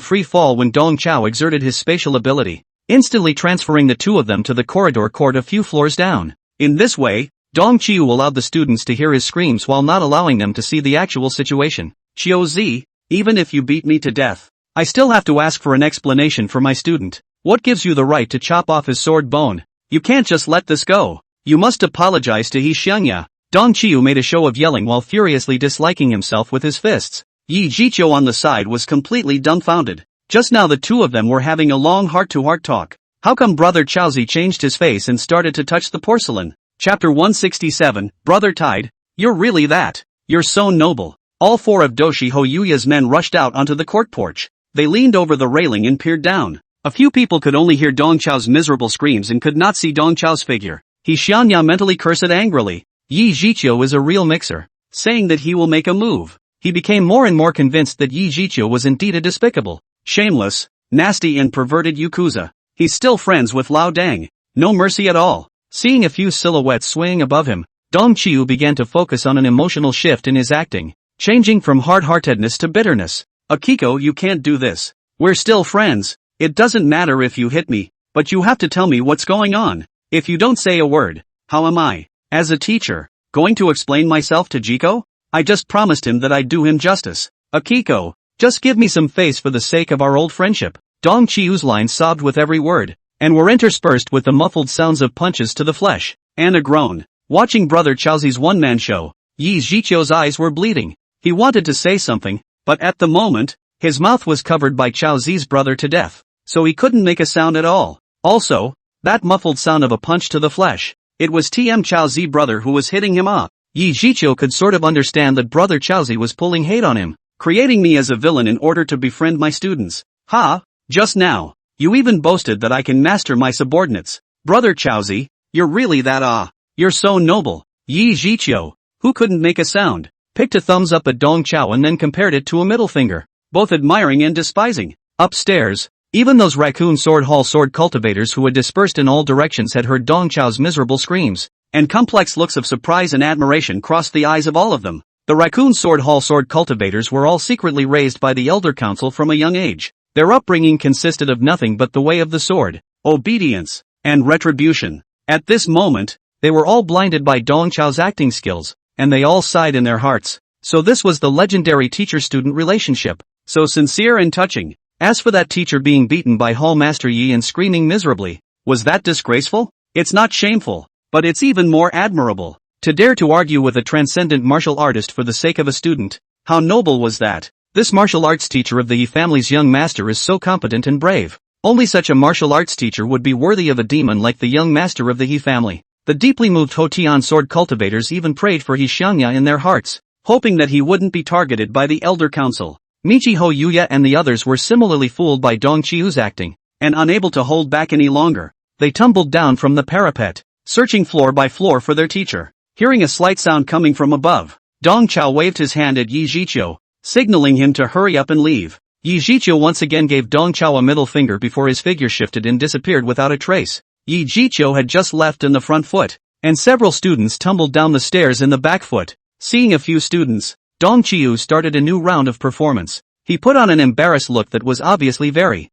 free fall when Dong Chao exerted his spatial ability, instantly transferring the two of them to the corridor court a few floors down. In this way, Dong Qiu allowed the students to hear his screams while not allowing them to see the actual situation. Qiu Zi, even if you beat me to death, I still have to ask for an explanation for my student. What gives you the right to chop off his sword bone? You can't just let this go. You must apologize to He Xiangya. Dong Qiu made a show of yelling while furiously disliking himself with his fists. Yi Zhiqiu on the side was completely dumbfounded. Just now the two of them were having a long heart-to-heart talk. How come Brother Chaozi changed his face and started to touch the porcelain? Chapter 167, Brother Tide, you're really that. You're so noble. All 4 of Doshi Hoyuya's men rushed out onto the court porch. They leaned over the railing and peered down. A few people could only hear Dong Chao's miserable screams and could not see Dong Chao's figure. He Xiangya mentally cursed angrily. Yi Zhiqiu is a real mixer, saying that he will make a move. He became more and more convinced that Yi Zhiqiu was indeed a despicable, shameless, nasty and perverted Yakuza. He's still friends with Lao Dang. No mercy at all. Seeing a few silhouettes swaying above him, Dong Qiu began to focus on an emotional shift in his acting, changing from hard-heartedness to bitterness. Akiko, you can't do this. We're still friends. It doesn't matter if you hit me, but you have to tell me what's going on. If you don't say a word, how am I, as a teacher, going to explain myself to Jiko? I just promised him that I'd do him justice. Akiko, just give me some face for the sake of our old friendship. Dong Chiu's lines sobbed with every word, and were interspersed with the muffled sounds of punches to the flesh. Anna groaned. Watching Brother Chaozi's one-man show, Yi Zhiqiu's eyes were bleeding. He wanted to say something, but at the moment, his mouth was covered by Chaozi's brother to death, so he couldn't make a sound at all. Also, that muffled sound of a punch to the flesh. It was TM Chaozi brother who was hitting him up. Yi Zhiqiu could sort of understand that Brother Chaozi was pulling hate on him, creating me as a villain in order to befriend my students. Ha! Just now, you even boasted that I can master my subordinates. Brother Chaozi, you're really that you're so noble. Yi Zhiqiu, who couldn't make a sound, picked a thumbs up at Dong Chao and then compared it to a middle finger, both admiring and despising. Upstairs, even those raccoon sword hall sword cultivators who had dispersed in all directions had heard Dong Chao's miserable screams, and complex looks of surprise and admiration crossed the eyes of all of them. The raccoon sword hall sword cultivators were all secretly raised by the Elder Council from a young age. Their upbringing consisted of nothing but the way of the sword, obedience, and retribution. At this moment, they were all blinded by Dong Chao's acting skills, and they all sighed in their hearts. So this was the legendary teacher-student relationship, so sincere and touching. As for that teacher being beaten by Hall Master Yi and screaming miserably, was that disgraceful? It's not shameful, but it's even more admirable. To dare to argue with a transcendent martial artist for the sake of a student, how noble was that? This martial arts teacher of the Yi family's young master is so competent and brave. Only such a martial arts teacher would be worthy of a demon like the young master of the Yi family. The deeply moved Hotian sword cultivators even prayed for He Xiangya in their hearts, hoping that he wouldn't be targeted by the Elder Council. Michiho Yuya and the others were similarly fooled by Dong Chiu's acting, and unable to hold back any longer, they tumbled down from the parapet, searching floor by floor for their teacher. Hearing a slight sound coming from above, Dong Chao waved his hand at Yi Zhiqiu, signaling him to hurry up and leave. Yi Zhiqiu once again gave Dong Chao a middle finger before his figure shifted and disappeared without a trace. Yi Zhiqiu had just left in the front foot, and several students tumbled down the stairs in the back foot. Seeing a few students, Dong Chiu started a new round of performance. He put on an embarrassed look that was obviously very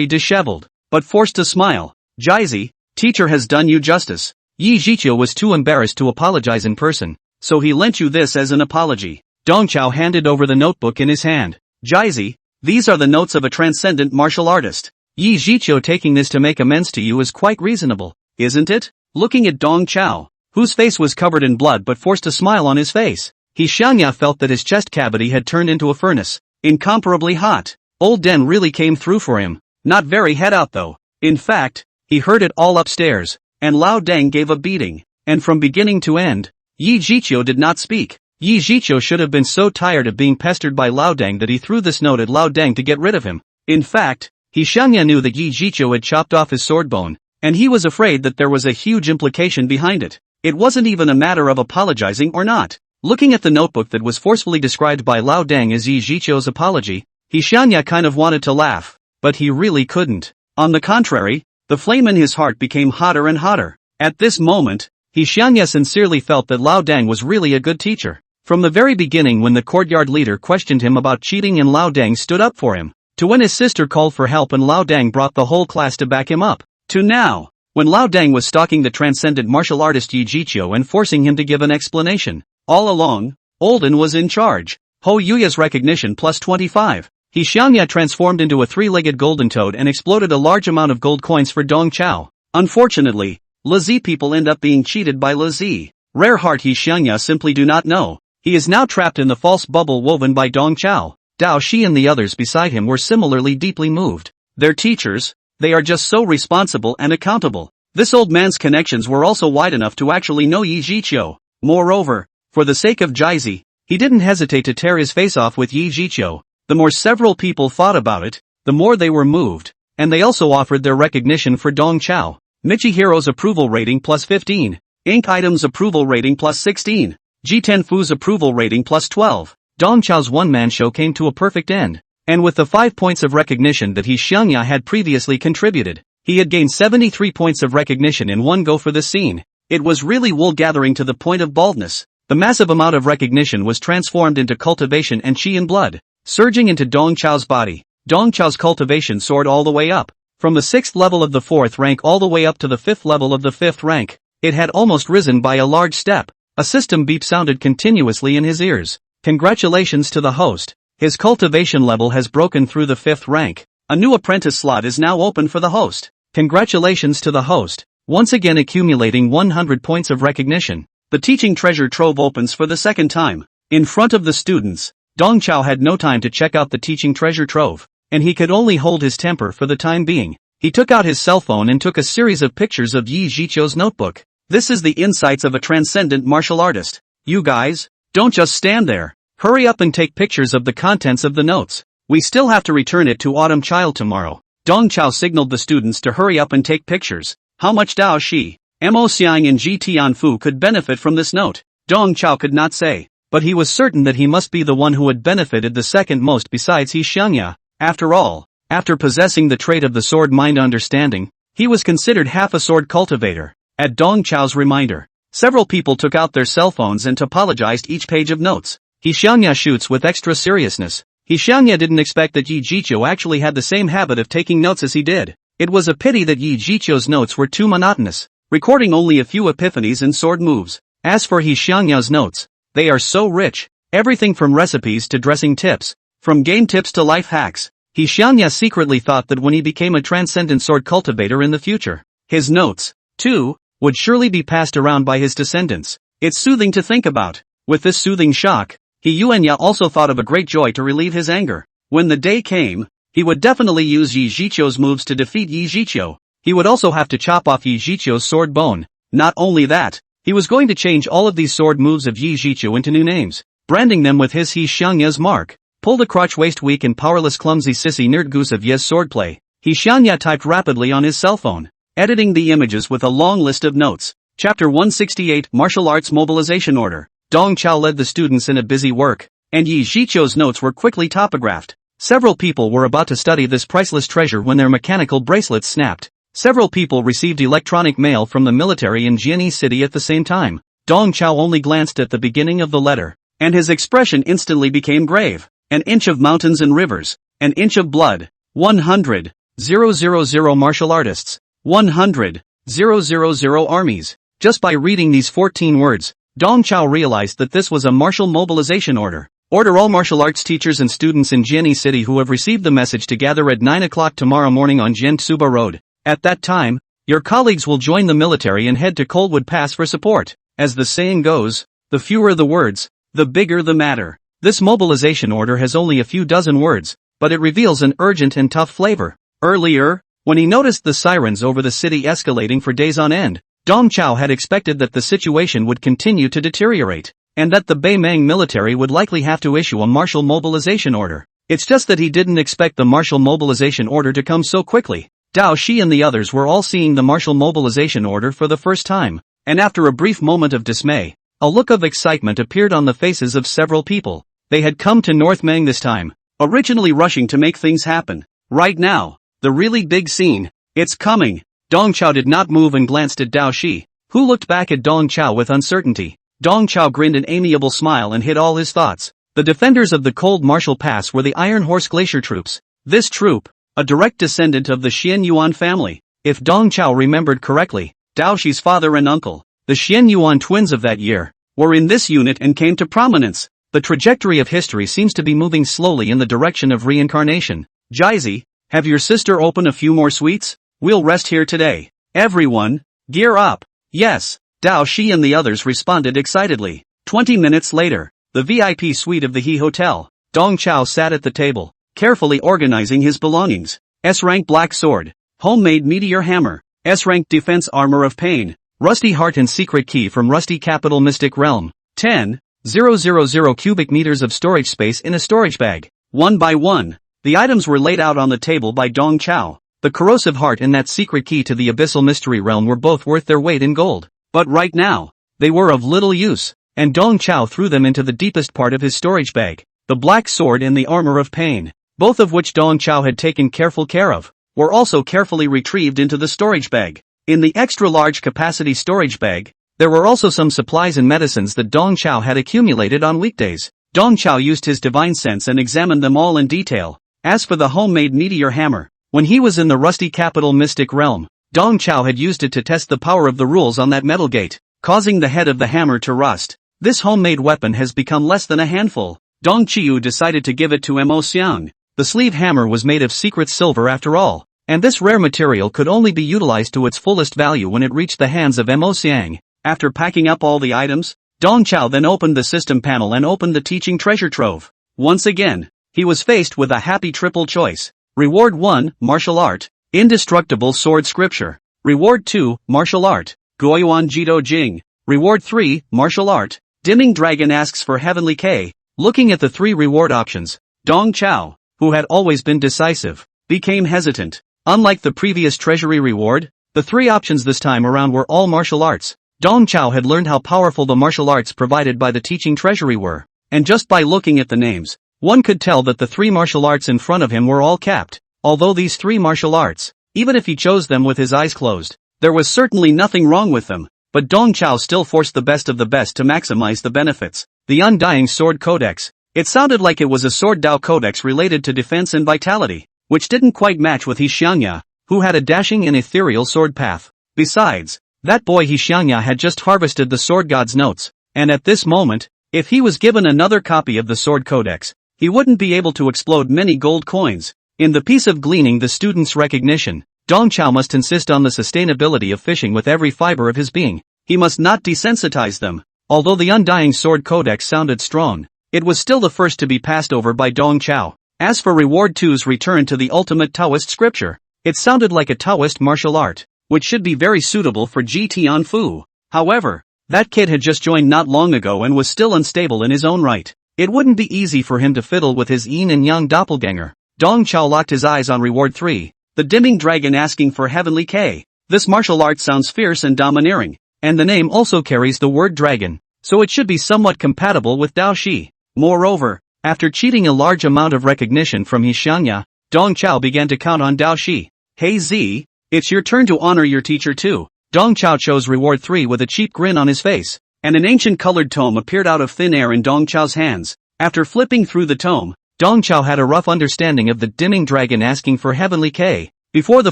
disheveled, but forced a smile. Jizi, teacher has done you justice. Yi Zhiqiu was too embarrassed to apologize in person, so he lent you this as an apology. Dong Chao handed over the notebook in his hand. Jizi, these are the notes of a transcendent martial artist. Yi Zhiqiu taking this to make amends to you is quite reasonable, isn't it? Looking at Dong Chao, whose face was covered in blood but forced a smile on his face, He Xiangya felt that his chest cavity had turned into a furnace, incomparably hot. Old Den really came through for him, not very head out though. In fact, he heard it all upstairs, and Lao Deng gave a beating, and from beginning to end, Yi Zhiqiu did not speak. Yi Zhiqiu should have been so tired of being pestered by Lao Deng that he threw this note at Lao Deng to get rid of him. In fact, He Xiangya knew that Yi Zhiqiu had chopped off his sword bone, and he was afraid that there was a huge implication behind it. It wasn't even a matter of apologizing or not. Looking at the notebook that was forcefully described by Lao Deng as Yi Zhiqiu's apology, He Xiangya kind of wanted to laugh, but he really couldn't. On the contrary, the flame in his heart became hotter and hotter. At this moment, He Xiangya sincerely felt that Lao Deng was really a good teacher. From the very beginning when the courtyard leader questioned him about cheating and Lao Deng stood up for him, to when his sister called for help and Lao Deng brought the whole class to back him up, to now, when Lao Deng was stalking the transcendent martial artist Yi Zhiqiu and forcing him to give an explanation. All along, Olden was in charge. Ho Yuya's recognition plus 25. He Xiangya transformed into a three-legged golden toad and exploded a large amount of gold coins for Dong Chao. Unfortunately, Lazi people end up being cheated by Lazi. Rare heart He Xiangya simply do not know. He is now trapped in the false bubble woven by Dong Chao. Dao Shi and the others beside him were similarly deeply moved. Their teachers, they are just so responsible and accountable. This old man's connections were also wide enough to actually know Yi Zhiqiu. Moreover, for the sake of Jizi, he didn't hesitate to tear his face off with Yi Zhiqiu. The more several people thought about it, the more they were moved, and they also offered their recognition for Dong Chao. Michihiro's approval rating plus 15. Ink Item's approval rating plus 16. G10 Fu's approval rating plus 12. Dong Chao's one-man show came to a perfect end, and with the 5 points of recognition that He Xiangya had previously contributed, he had gained 73 points of recognition in one go for this scene. It was really wool gathering to the point of baldness. The massive amount of recognition was transformed into cultivation and chi and blood, surging into Dong Chao's body. Dong Chao's cultivation soared all the way up, from the 6th level of the 4th rank all the way up to the 5th level of the 5th rank. It had almost risen by a large step. A system beep sounded continuously in his ears. Congratulations to the host. His cultivation level has broken through the 5th rank. A new apprentice slot is now open for the host. Congratulations to the host. Once again accumulating 100 points of recognition. The teaching treasure trove opens for the 2nd time. In front of the students, Dong Chao had no time to check out the teaching treasure trove, and he could only hold his temper for the time being. He took out his cell phone and took a series of pictures of Yi Zhiqiu's notebook. This is the insights of a transcendent martial artist. You guys, don't just stand there. Hurry up and take pictures of the contents of the notes. We still have to return it to Autumn Child tomorrow. Dong Chao signaled the students to hurry up and take pictures. How much Dao Shi, Mo Xiang and Ji Tianfu could benefit from this note? Dong Chao could not say, but he was certain that he must be the one who had benefited the second most besides He Xiangya. After all, after possessing the trait of the sword mind understanding, he was considered half a sword cultivator. At Dong Chao's reminder, several people took out their cell phones and topologized each page of notes. He Xiangya shoots with extra seriousness. He Xiangya didn't expect that Yi Zhiqiu actually had the same habit of taking notes as he did. It was a pity that Yi Zhiqiu's notes were too monotonous, recording only a few epiphanies and sword moves. As for He Xiangya's notes, they are so rich. Everything from recipes to dressing tips, from game tips to life hacks. He Xiangya secretly thought that when he became a transcendent sword cultivator in the future, his notes, too, would surely be passed around by his descendants. It's soothing to think about. With this soothing shock, He Yuanya also thought of a great joy to relieve his anger. When the day came, he would definitely use Yi Zhiqiu's moves to defeat Yi Zhiqiu. He would also have to chop off Yi Zhiqiu's sword bone. Not only that, he was going to change all of these sword moves of Yi Zhiqiu into new names, branding them with his He Xiangya's mark. Pull the crotch waist weak and powerless clumsy sissy nerd goose of Ye's swordplay. He Xiangya typed rapidly on his cell phone, editing the images with a long list of notes. Chapter 168 Martial Arts Mobilization Order. Dong Chao led the students in a busy work, and Yi Zhiqiu's notes were quickly topographed. Several people were about to study this priceless treasure when their mechanical bracelets snapped. Several people received electronic mail from the military in Jiani City at the same time. Dong Chao only glanced at the beginning of the letter, and his expression instantly became grave. An inch of mountains and rivers, an inch of blood. 100,000 martial artists. 100,000 armies. Just by reading these 14 words, Dong Chao realized that this was a martial mobilization order. Order all martial arts teachers and students in Jiani City who have received the message to gather at 9 o'clock tomorrow morning on Jiantsuba Road. At that time, your colleagues will join the military and head to Coldwood Pass for support. As the saying goes, the fewer the words, the bigger the matter. This mobilization order has only a few dozen words, but it reveals an urgent and tough flavor. Earlier, when he noticed the sirens over the city escalating for days on end, Dong Chao had expected that the situation would continue to deteriorate, and that the Beimang military would likely have to issue a martial mobilization order. It's just that he didn't expect the martial mobilization order to come so quickly. Dao Shi and the others were all seeing the martial mobilization order for the first time, and after a brief moment of dismay, a look of excitement appeared on the faces of several people. They had come to North Mang this time, originally rushing to make things happen. Right now, the really big scene, it's coming. Dong Chao did not move and glanced at Dao Shi, who looked back at Dong Chao with uncertainty. Dong Chao grinned an amiable smile and hid all his thoughts. The defenders of the Cold Martial Pass were the Iron Horse Glacier troops. This troop, a direct descendant of the Xian Yuan family. If Dong Chao remembered correctly, Dao Shi's father and uncle, the Xian Yuan twins of that year, were in this unit and came to prominence. The trajectory of history seems to be moving slowly in the direction of reincarnation. Jizi, have your sister open a few more sweets? We'll rest here today. Everyone, gear up. Yes, Dao Shi and the others responded excitedly. 20 minutes later, the VIP suite of the He Hotel. Dong Chao sat at the table, carefully organizing his belongings. S-rank black sword, homemade meteor hammer, S-rank defense armor of pain, rusty heart and secret key from rusty capital mystic realm. 10,000 cubic meters of storage space in a storage bag. One by one, the items were laid out on the table by Dong Chao. The corrosive heart and that secret key to the abyssal mystery realm were both worth their weight in gold. But right now, they were of little use, and Dong Chao threw them into the deepest part of his storage bag. The black sword and the armor of pain, both of which Dong Chao had taken careful care of, were also carefully retrieved into the storage bag. In the extra-large capacity storage bag, there were also some supplies and medicines that Dong Chao had accumulated on weekdays. Dong Chao used his divine sense and examined them all in detail. As for the homemade meteor hammer, when he was in the rusty capital mystic realm, Dong Chao had used it to test the power of the rules on that metal gate. causing the head of the hammer to rust. This homemade weapon has become less than a handful. Dong Qiu decided to give it to Mo Xiang. The sleeve hammer was made of secret silver after all, and this rare material could only be utilized to its fullest value when it reached the hands of Mo Xiang. After packing up all the items, Dong Chao then opened the system panel and opened the teaching treasure trove. Once again, he was faced with a happy triple choice. Reward 1, Martial Art, Indestructible Sword Scripture. Reward 2, Martial Art, Guoyuan Jido Jing. Reward 3, Martial Art, Dimming Dragon Asks for Heavenly K. Looking at the three reward options, Dong Chao, who had always been decisive, became hesitant. Unlike the previous treasury reward, the three options this time around were all martial arts. Dong Chao had learned how powerful the martial arts provided by the teaching treasury were, and just by looking at the names, one could tell that the three martial arts in front of him were all capped. Although these three martial arts, even if he chose them with his eyes closed, there was certainly nothing wrong with them, but Dong Chao still forced the best of the best to maximize the benefits. The Undying Sword Codex. It sounded like it was a Sword Dao Codex related to defense and vitality, which didn't quite match with He Xiangya, who had a dashing and ethereal sword path. Besides, that boy He Xiangya had just harvested the Sword God's notes, and at this moment, if he was given another copy of the Sword Codex, he wouldn't be able to explode many gold coins. In the piece of gleaning the student's recognition, Dong Chao must insist on the sustainability of fishing with every fiber of his being. He must not desensitize them. Although the Undying Sword Codex sounded strong, it was still the first to be passed over by Dong Chao. As for Reward 2's return to the ultimate Taoist scripture, it sounded like a Taoist martial art, which should be very suitable for Ji Tianfu. However, that kid had just joined not long ago and was still unstable in his own right. It wouldn't be easy for him to fiddle with his yin and yang doppelganger. Dong Chao locked his eyes on Reward 3, the Dimming Dragon Asking for Heavenly K. This martial art sounds fierce and domineering, and the name also carries the word dragon, so it should be somewhat compatible with Dao Shi. Moreover, after cheating a large amount of recognition from He Xiangya, Dong Chao began to count on Dao Shi. Hey Z, it's your turn to honor your teacher too. Dong Chao chose Reward 3 with a cheap grin on his face, and an ancient colored tome appeared out of thin air in Dong Chao's hands. After flipping through the tome, Dong Chao had a rough understanding of the Dimming Dragon Asking for Heavenly K. Before the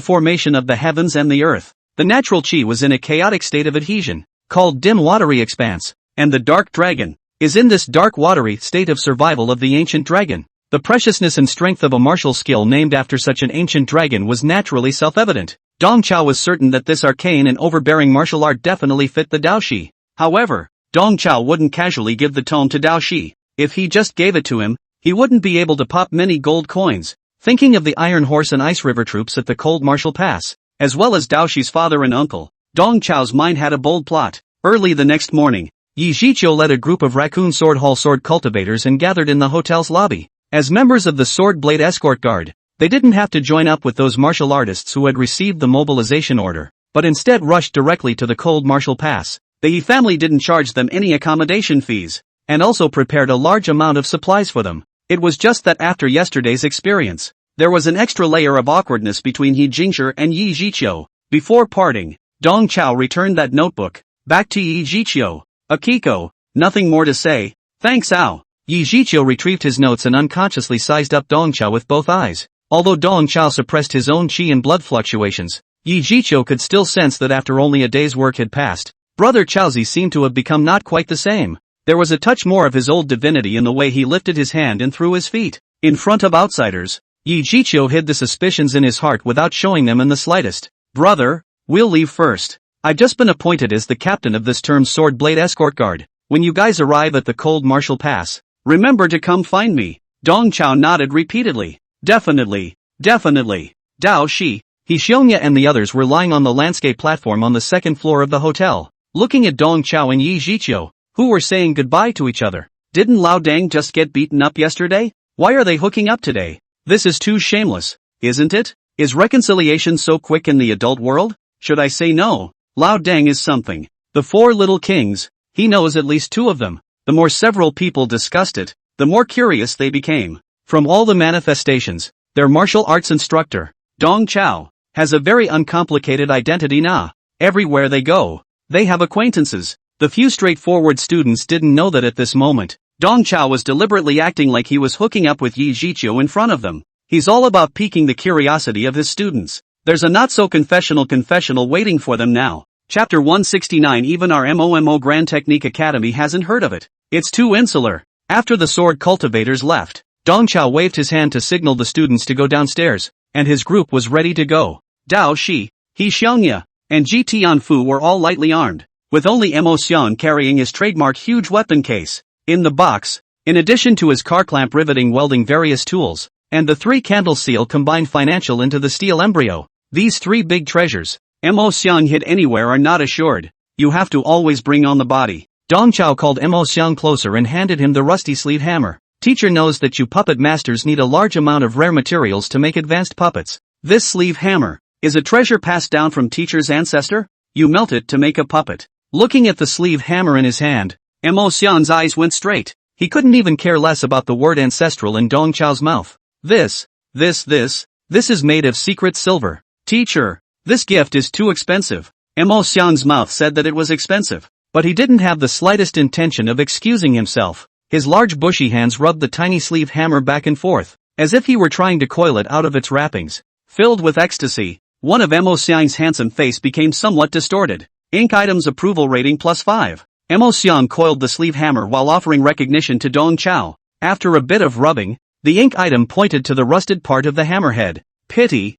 formation of the heavens and the earth, the natural chi was in a chaotic state of adhesion, called dim watery expanse, and the dark dragon is in this dark watery state of survival of the ancient dragon. The preciousness and strength of a martial skill named after such an ancient dragon was naturally self-evident. Dong Chao was certain that this arcane and overbearing martial art definitely fit the Dao Shi. However, Dong Chao wouldn't casually give the tome to Dao Shi. If he just gave it to him, he wouldn't be able to pop many gold coins. Thinking of the Iron Horse and Ice River troops at the Cold Martial Pass, as well as Dao Shi's father and uncle, Dong Chao's mind had a bold plot. Early the next morning, Yi Zhiqiu led a group of Raccoon Sword Hall sword cultivators and gathered in the hotel's lobby. As members of the Sword Blade Escort Guard, they didn't have to join up with those martial artists who had received the mobilization order, but instead rushed directly to the Cold Martial Pass. The Yi family didn't charge them any accommodation fees, and also prepared a large amount of supplies for them. It was just that after yesterday's experience, there was an extra layer of awkwardness between He Jingshi and Yi Zhiqiu. Before parting, Dong Chao returned that notebook back to Yi Zhiqiu. Akiko, nothing more to say, thanks Ao. Yi Zhiqiu retrieved his notes and unconsciously sized up Dong Chao with both eyes. Although Dong Chao suppressed his own chi and blood fluctuations, Yi Zhiqiu could still sense that after only a day's work had passed, Brother Chaozi seemed to have become not quite the same. There was a touch more of his old divinity in the way he lifted his hand and threw his feet. In front of outsiders, Yi Zhiqiu hid the suspicions in his heart without showing them in the slightest. Brother, we'll leave first. I've just been appointed as the captain of this term's Sword Blade Escort Guard. When you guys arrive at the Cold Martial Pass, remember to come find me. Dong Chao nodded repeatedly. Definitely, definitely. Dao Shi, He Xiongya and the others were lying on the landscape platform on the second floor of the hotel, looking at Dong Chao and Yi Zhiqiu, who were saying goodbye to each other. Didn't Lao Dang just get beaten up yesterday? Why are they hooking up today? This is too shameless, isn't it? Is reconciliation so quick in the adult world? Should I say no? Lao Dang is something. The four little kings, he knows at least two of them. The more several people discussed it, the more curious they became. From all the manifestations, their martial arts instructor, Dong Chao, has a very uncomplicated identity now. Everywhere they go, they have acquaintances. The few straightforward students didn't know that at this moment, Dong Chao was deliberately acting like he was hooking up with Yi Zhiqiu in front of them. He's all about piquing the curiosity of his students. There's a not-so-confessional confessional waiting for them now. Chapter 169. Even our MOMO Grand Technique Academy hasn't heard of it. It's too insular. After the sword cultivators left, Dong Chao waved his hand to signal the students to go downstairs, and his group was ready to go. Dao Shi, He Xiangya, and Ji Tianfu were all lightly armed, with only Mo Xiang carrying his trademark huge weapon case. In the box, in addition to his car clamp riveting welding various tools, and the 3-candle seal combined financial into the steel embryo, these 3 big treasures, Mo Xiang hid anywhere are not assured. You have to always bring on the body. Dong Chao called Mo Xiang closer and handed him the rusty sleeve hammer. Teacher knows that you puppet masters need a large amount of rare materials to make advanced puppets. This sleeve hammer is a treasure passed down from teacher's ancestor. You melt it to make a puppet. Looking at the sleeve hammer in his hand, Mo Xiang's eyes went straight. He couldn't even care less about the word ancestral in Dong Chao's mouth. This is made of secret silver. Teacher, this gift is too expensive. Mo Xiang's mouth said that it was expensive, but he didn't have the slightest intention of excusing himself. His large bushy hands rubbed the tiny sleeve hammer back and forth, as if he were trying to coil it out of its wrappings. Filled with ecstasy, one of Mo Xiang's handsome face became somewhat distorted. Ink items approval rating +5. Mo Xiang coiled the sleeve hammer while offering recognition to Dong Chao. After a bit of rubbing, the ink item pointed to the rusted part of the hammerhead. Pity.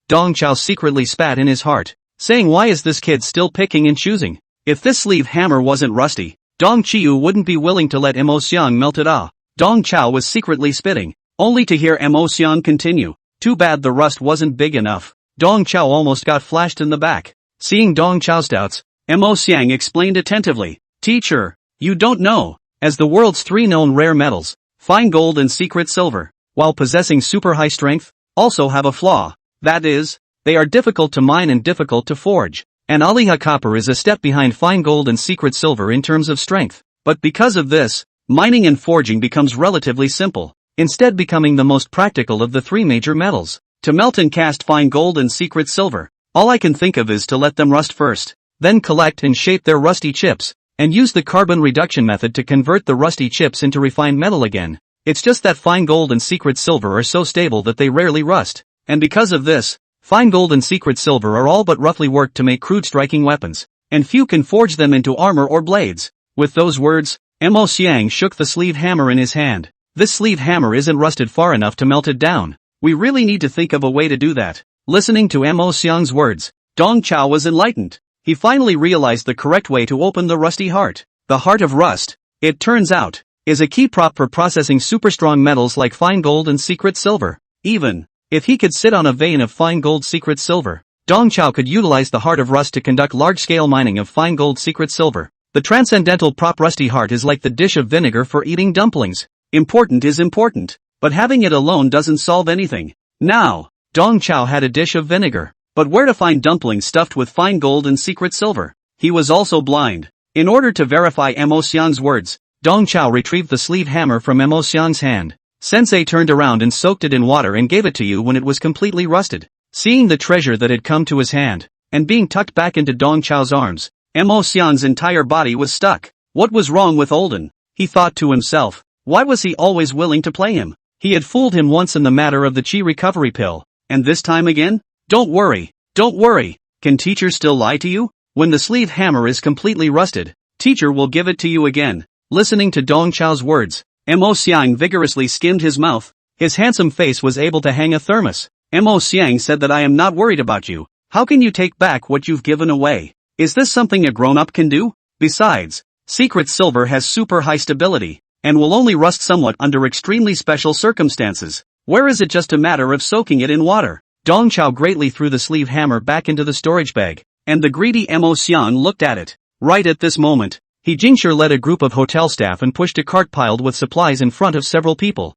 Dong Chao secretly spat in his heart, saying, why is this kid still picking and choosing? If this sleeve hammer wasn't rusty, Dong Chiu wouldn't be willing to let Mo Xiang melt it off. Dong Chao was secretly spitting, only to hear Mo Xiang continue. Too bad the rust wasn't big enough. Dong Chao almost got flashed in the back. Seeing Dong Chao's doubts, Mo Xiang explained attentively. Teacher, you don't know, as the world's 3 known rare metals, fine gold and secret silver, while possessing super high strength, also have a flaw. That is, they are difficult to mine and difficult to forge. And Aliha copper is a step behind fine gold and secret silver in terms of strength. But because of this, mining and forging becomes relatively simple, instead becoming the most practical of the 3 major metals. To melt and cast fine gold and secret silver, all I can think of is to let them rust first, then collect and shape their rusty chips, and use the carbon reduction method to convert the rusty chips into refined metal again. It's just that fine gold and secret silver are so stable that they rarely rust. And because of this, fine gold and secret silver are all but roughly worked to make crude striking weapons, and few can forge them into armor or blades. With those words, Mo Xiang shook the sleeve hammer in his hand. This sleeve hammer isn't rusted far enough to melt it down. We really need to think of a way to do that. Listening to Mo Xiang's words, Dong Chao was enlightened. He finally realized the correct way to open the rusty heart. The heart of rust, it turns out, is a key prop for processing super strong metals like fine gold and secret silver. Even if he could sit on a vein of fine gold secret silver, Dong Chao could utilize the heart of rust to conduct large-scale mining of fine gold secret silver. The transcendental prop rusty heart is like the dish of vinegar for eating dumplings. Important is important, but having it alone doesn't solve anything. Now, Dong Chao had a dish of vinegar, but where to find dumplings stuffed with fine gold and secret silver? He was also blind. In order to verify Mo Xiang's words, Dong Chao retrieved the sleeve hammer from Mo Xiang's hand. Sensei turned around and soaked it in water and gave it to you when it was completely rusted. Seeing the treasure that had come to his hand, and being tucked back into Dong Chao's arms, Mo Xiang's entire body was stuck. What was wrong with Olden? He thought to himself. Why was he always willing to play him? He had fooled him once in the matter of the chi recovery pill, and this time again? Don't worry. Can teacher still lie to you? When the sleeve hammer is completely rusted, teacher will give it to you again. Listening to Dong Chao's words, Mo Xiang vigorously skimmed his mouth. His handsome face was able to hang a thermos. Mo Xiang said that I am not worried about you. How can you take back what you've given away? Is this something a grown-up can do? Besides, secret silver has super high stability, and will only rust somewhat under extremely special circumstances. Where is it just a matter of soaking it in water? Dong Chao greatly threw the sleeve hammer back into the storage bag, and the greedy Mo Xiang looked at it. Right at this moment, He Jingshire led a group of hotel staff and pushed a cart piled with supplies in front of several people.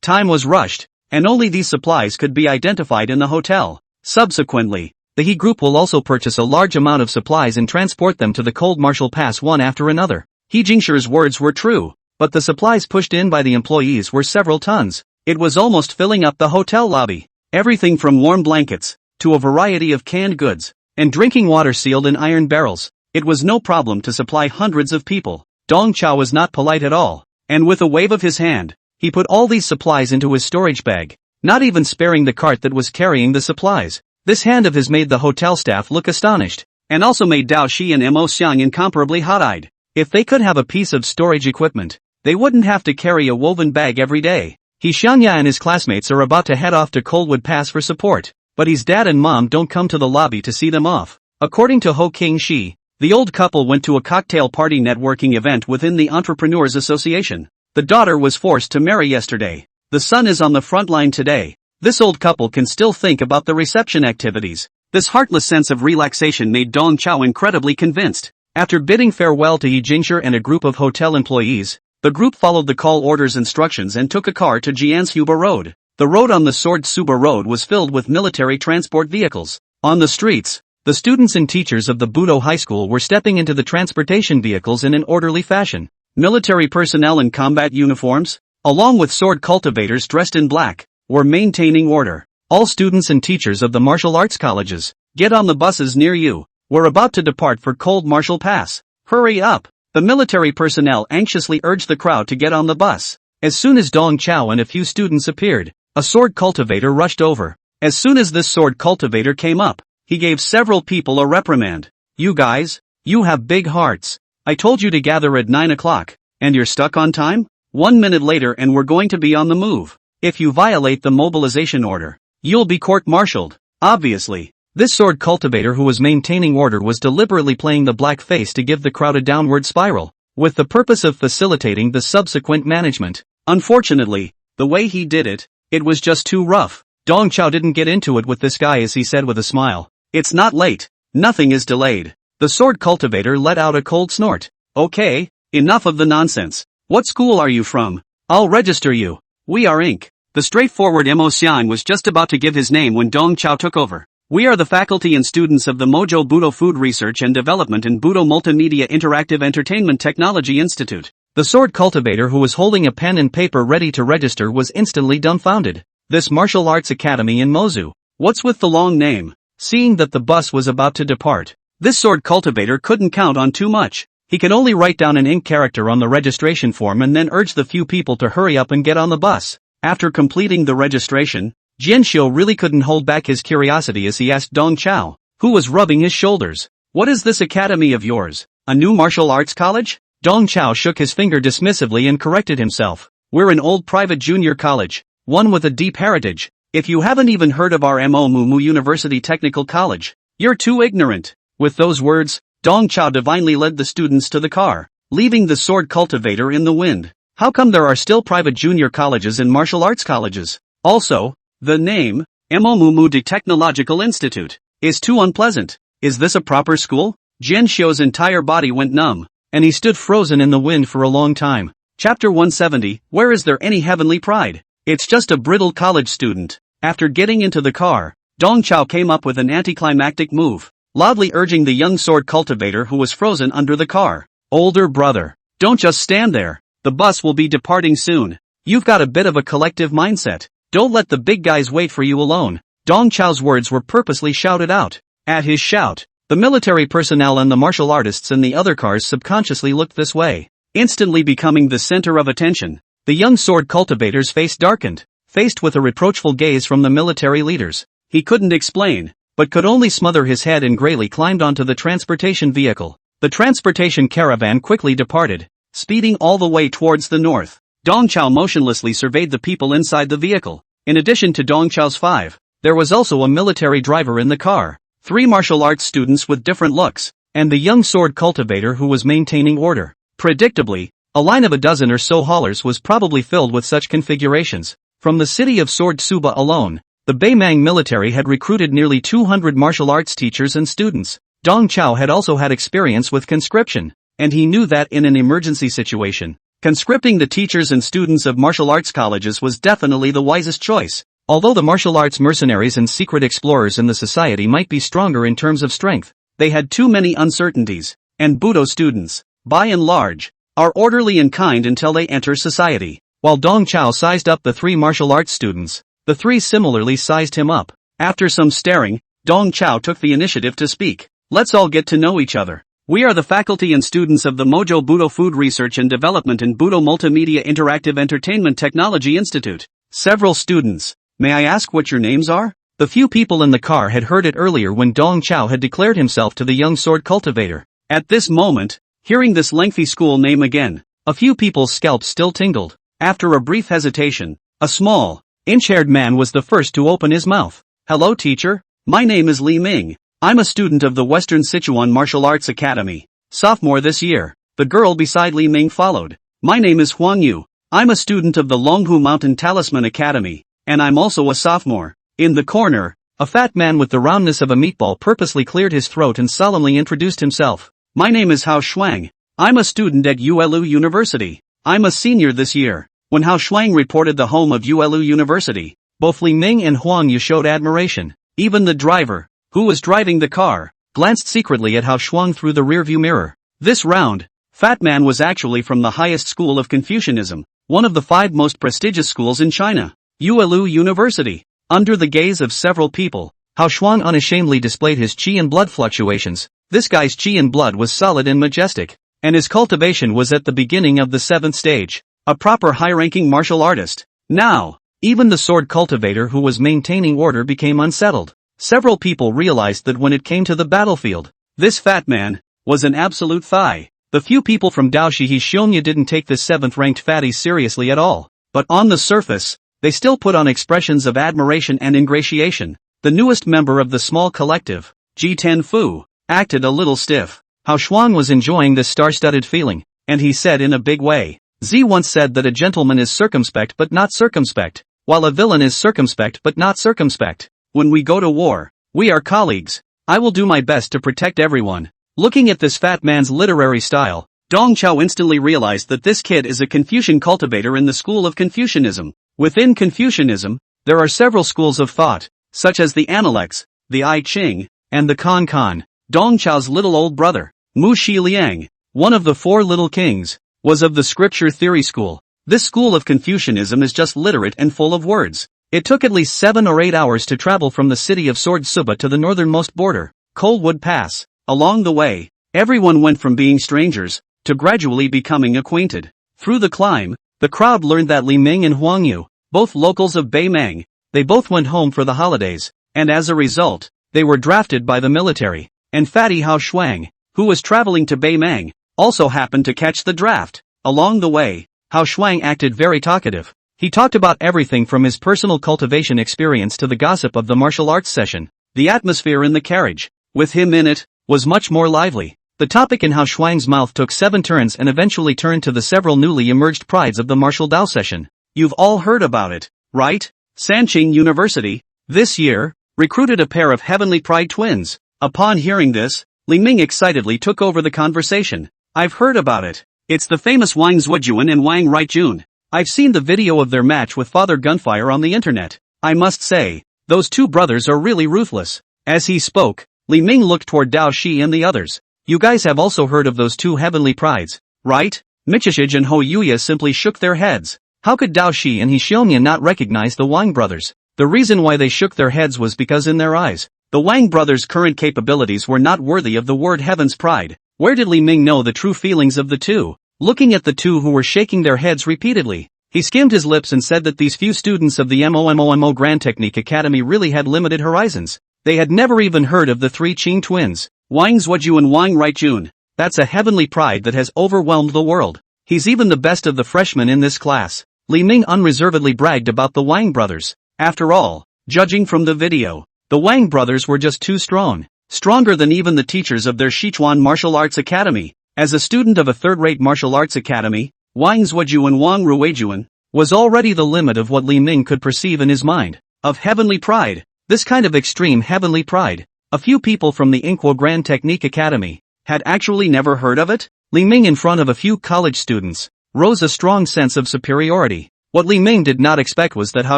Time was rushed, and only these supplies could be identified in the hotel. Subsequently, the He group will also purchase a large amount of supplies and transport them to the Cold Martial Pass one after another. He Jingshire's words were true, but the supplies pushed in by the employees were several tons. It was almost filling up the hotel lobby. Everything from warm blankets, to a variety of canned goods, and drinking water sealed in iron barrels. It was no problem to supply hundreds of people. Dong Chao was not polite at all, and with a wave of his hand, he put all these supplies into his storage bag, not even sparing the cart that was carrying the supplies. This hand of his made the hotel staff look astonished, and also made Dao Shi and Mo Xiang incomparably hot-eyed. If they could have a piece of storage equipment, they wouldn't have to carry a woven bag every day. He Xiangya and his classmates are about to head off to Coldwood Pass for support, but his dad and mom don't come to the lobby to see them off. According to Ho King Shi, the old couple went to a cocktail party networking event within the Entrepreneurs Association. The daughter was forced to marry yesterday. The son is on the front line today. This old couple can still think about the reception activities. This heartless sense of relaxation made Dong Chao incredibly convinced. After bidding farewell to Yi Jingshi and a group of hotel employees, the group followed the call order's instructions and took a car to Jianshuba Road. The road on the Sword Suba Road was filled with military transport vehicles. On the streets, the students and teachers of the Budo High School were stepping into the transportation vehicles in an orderly fashion. Military personnel in combat uniforms, along with sword cultivators dressed in black, were maintaining order. All students and teachers of the martial arts colleges, get on the buses near you. We're about to depart for Cold Martial Pass. Hurry up! The military personnel anxiously urged the crowd to get on the bus. As soon as Dong Chao and a few students appeared, a sword cultivator rushed over. As soon as this sword cultivator came up, he gave several people a reprimand. You guys, you have big hearts. I told you to gather at 9 o'clock, and you're stuck on time? 1 minute later and we're going to be on the move. If you violate the mobilization order, you'll be court-martialed. Obviously, this sword cultivator who was maintaining order was deliberately playing the black face to give the crowd a downward spiral, with the purpose of facilitating the subsequent management. Unfortunately, the way he did it, it was just too rough. Dong Chao didn't get into it with this guy as he said with a smile. It's not late. Nothing is delayed. The sword cultivator let out a cold snort. Okay, enough of the nonsense. What school are you from? I'll register you. We are Inc. The straightforward Mo Xian was just about to give his name when Dong Chao took over. We are the faculty and students of the Mojo Budo Food Research and Development and Budo Multimedia Interactive Entertainment Technology Institute. The sword cultivator who was holding a pen and paper ready to register was instantly dumbfounded. This martial arts academy in Mozu. What's with the long name? Seeing that the bus was about to depart, this sword cultivator couldn't count on too much. He could only write down an ink character on the registration form and then urge the few people to hurry up and get on the bus. After completing the registration, Jianxiu really couldn't hold back his curiosity as he asked Dong Chao, who was rubbing his shoulders. What is this academy of yours? A new martial arts college? Dong Chao shook his finger dismissively and corrected himself. We're an old private junior college, one with a deep heritage. If you haven't even heard of our Mo Mumu University Technical College, you're too ignorant. With those words, Dong Chao divinely led the students to the car, leaving the sword cultivator in the wind. How come there are still private junior colleges and martial arts colleges? Also, the name, Mo Mumu Technological Institute, is too unpleasant. Is this a proper school? Jianxiu's entire body went numb, and he stood frozen in the wind for a long time. Chapter 170, Where is there any heavenly pride? It's just a brittle college student. After getting into the car, Dong Chao came up with an anticlimactic move, loudly urging the young sword cultivator who was frozen under the car. Older brother, don't just stand there. The bus will be departing soon. You've got a bit of a collective mindset. Don't let the big guys wait for you alone. Dong Chao's words were purposely shouted out. At his shout, the military personnel and the martial artists in the other cars subconsciously looked this way, instantly becoming the center of attention. The young sword cultivator's face darkened, faced with a reproachful gaze from the military leaders. He couldn't explain, but could only smother his head and grayly climbed onto the transportation vehicle. The transportation caravan quickly departed, speeding all the way towards the north. Dong Chao motionlessly surveyed the people inside the vehicle. In addition to Dong Chao's 5, there was also a military driver in the car, 3 martial arts students with different looks, and the young sword cultivator who was maintaining order. Predictably, a line of a dozen or so haulers was probably filled with such configurations. From the city of Sword Suba alone, the Beimang military had recruited nearly 200 martial arts teachers and students. Dong Chao had also had experience with conscription, and he knew that in an emergency situation, conscripting the teachers and students of martial arts colleges was definitely the wisest choice. Although the martial arts mercenaries and secret explorers in the society might be stronger in terms of strength, they had too many uncertainties, and Budo students, by and large, are orderly and kind until they enter society. While Dong Chao sized up the 3 martial arts students, the 3 similarly sized him up. After some staring, Dong Chao took the initiative to speak. Let's all get to know each other. We are the faculty and students of the Mojo Budo Food Research and Development and Budo Multimedia Interactive Entertainment Technology Institute. Several students. May I ask what your names are? The few people in the car had heard it earlier when Dong Chao had declared himself to the young sword cultivator. At this moment, hearing this lengthy school name again, a few people's scalps still tingled. After a brief hesitation, a small, inch-haired man was the first to open his mouth. "Hello teacher, my name is Li Ming. I'm a student of the Western Sichuan Martial Arts Academy, sophomore this year." The girl beside Li Ming followed. "My name is Huang Yu. I'm a student of the Longhu Mountain Talisman Academy, and I'm also a sophomore." In the corner, a fat man with the roundness of a meatball purposely cleared his throat and solemnly introduced himself. "My name is Hao Shuang. I'm a student at ULU University. I'm a senior this year." When Hao Shuang reported the home of ULU University, both Li Ming and Huang Yu showed admiration. Even the driver, who was driving the car, glanced secretly at Hao Shuang through the rearview mirror. This round, fat man was actually from the highest school of Confucianism, one of the 5 most prestigious schools in China, ULU University. Under the gaze of several people, Hao Shuang unashamedly displayed his qi and blood fluctuations. This guy's qi and blood was solid and majestic, and his cultivation was at the beginning of the 7th stage, a proper high-ranking martial artist. Now, even the sword cultivator who was maintaining order became unsettled. Several people realized that when it came to the battlefield, this fat man was an absolute thigh. The few people from Daoshi Shionya didn't take this 7th-ranked fatty seriously at all, but on the surface, they still put on expressions of admiration and ingratiation. The newest member of the small collective, Ji Tenfu, acted a little stiff. Hao Shuang was enjoying this star-studded feeling, and he said in a big way, "Z once said that a gentleman is circumspect but not circumspect, while a villain is circumspect but not circumspect. When we go to war, we are colleagues. I will do my best to protect everyone." Looking at this fat man's literary style, Dong Chao instantly realized that this kid is a Confucian cultivator in the school of Confucianism. Within Confucianism, there are several schools of thought, such as the Analects, the I Ching, and the Kan. Dong Chao's little old brother, Mu Shi Liang, one of the 4 little kings, was of the scripture theory school. This school of Confucianism is just literate and full of words. It took at least 7 or 8 hours to travel from the city of Sword Suba to the northernmost border, Coalwood Pass. Along the way, everyone went from being strangers to gradually becoming acquainted. Through the climb, the crowd learned that Li Ming and Huang Yu, both locals of Beimang, they both went home for the holidays, and as a result, they were drafted by the military. And fatty Hao Shuang, who was traveling to Beimang, also happened to catch the draft. Along the way, Hao Shuang acted very talkative. He talked about everything from his personal cultivation experience to the gossip of the martial arts session. The atmosphere in the carriage, with him in it, was much more lively. The topic in Hao Shuang's mouth took 7 turns and eventually turned to the several newly emerged prides of the martial Dao session. You've all heard about it, right? Sanqing University, this year, recruited a pair of heavenly pride twins. Upon hearing this, Li Ming excitedly took over the conversation. "I've heard about it. It's the famous Wang Zuojuan and Wang Rightjun. I've seen the video of their match with Father Gunfire on the internet. I must say, those 2 brothers are really ruthless." As he spoke, Li Ming looked toward Dao Shi and the others. "You guys have also heard of those 2 heavenly prides, right?" Michishij and Ho Yuya simply shook their heads. How could Dao Shi and Hishionya not recognize the Wang brothers? The reason why they shook their heads was because in their eyes, the Wang brothers' current capabilities were not worthy of the word heaven's pride. Where did Li Ming know the true feelings of the 2? Looking at the 2 who were shaking their heads repeatedly, he skimmed his lips and said that these few students of the MOMOMO Grand Technique Academy really had limited horizons. They had never even heard of the 3 Qing twins, Wang Zuoju and Wang Rightjun. That's a heavenly pride that has overwhelmed the world. He's even the best of the freshmen in this class. Li Ming unreservedly bragged about the Wang brothers. After all, judging from the video, the Wang brothers were just too strong. Stronger than even the teachers of their Sichuan Martial Arts Academy. As a student of a third-rate martial arts academy, Wang Zuoju and Wang Ruijuan was already the limit of what Li Ming could perceive in his mind. Of heavenly pride. This kind of extreme heavenly pride, a few people from the Inquo Grand Technique Academy had actually never heard of it. Li Ming in front of a few college students rose a strong sense of superiority. What Li Ming did not expect was that Hao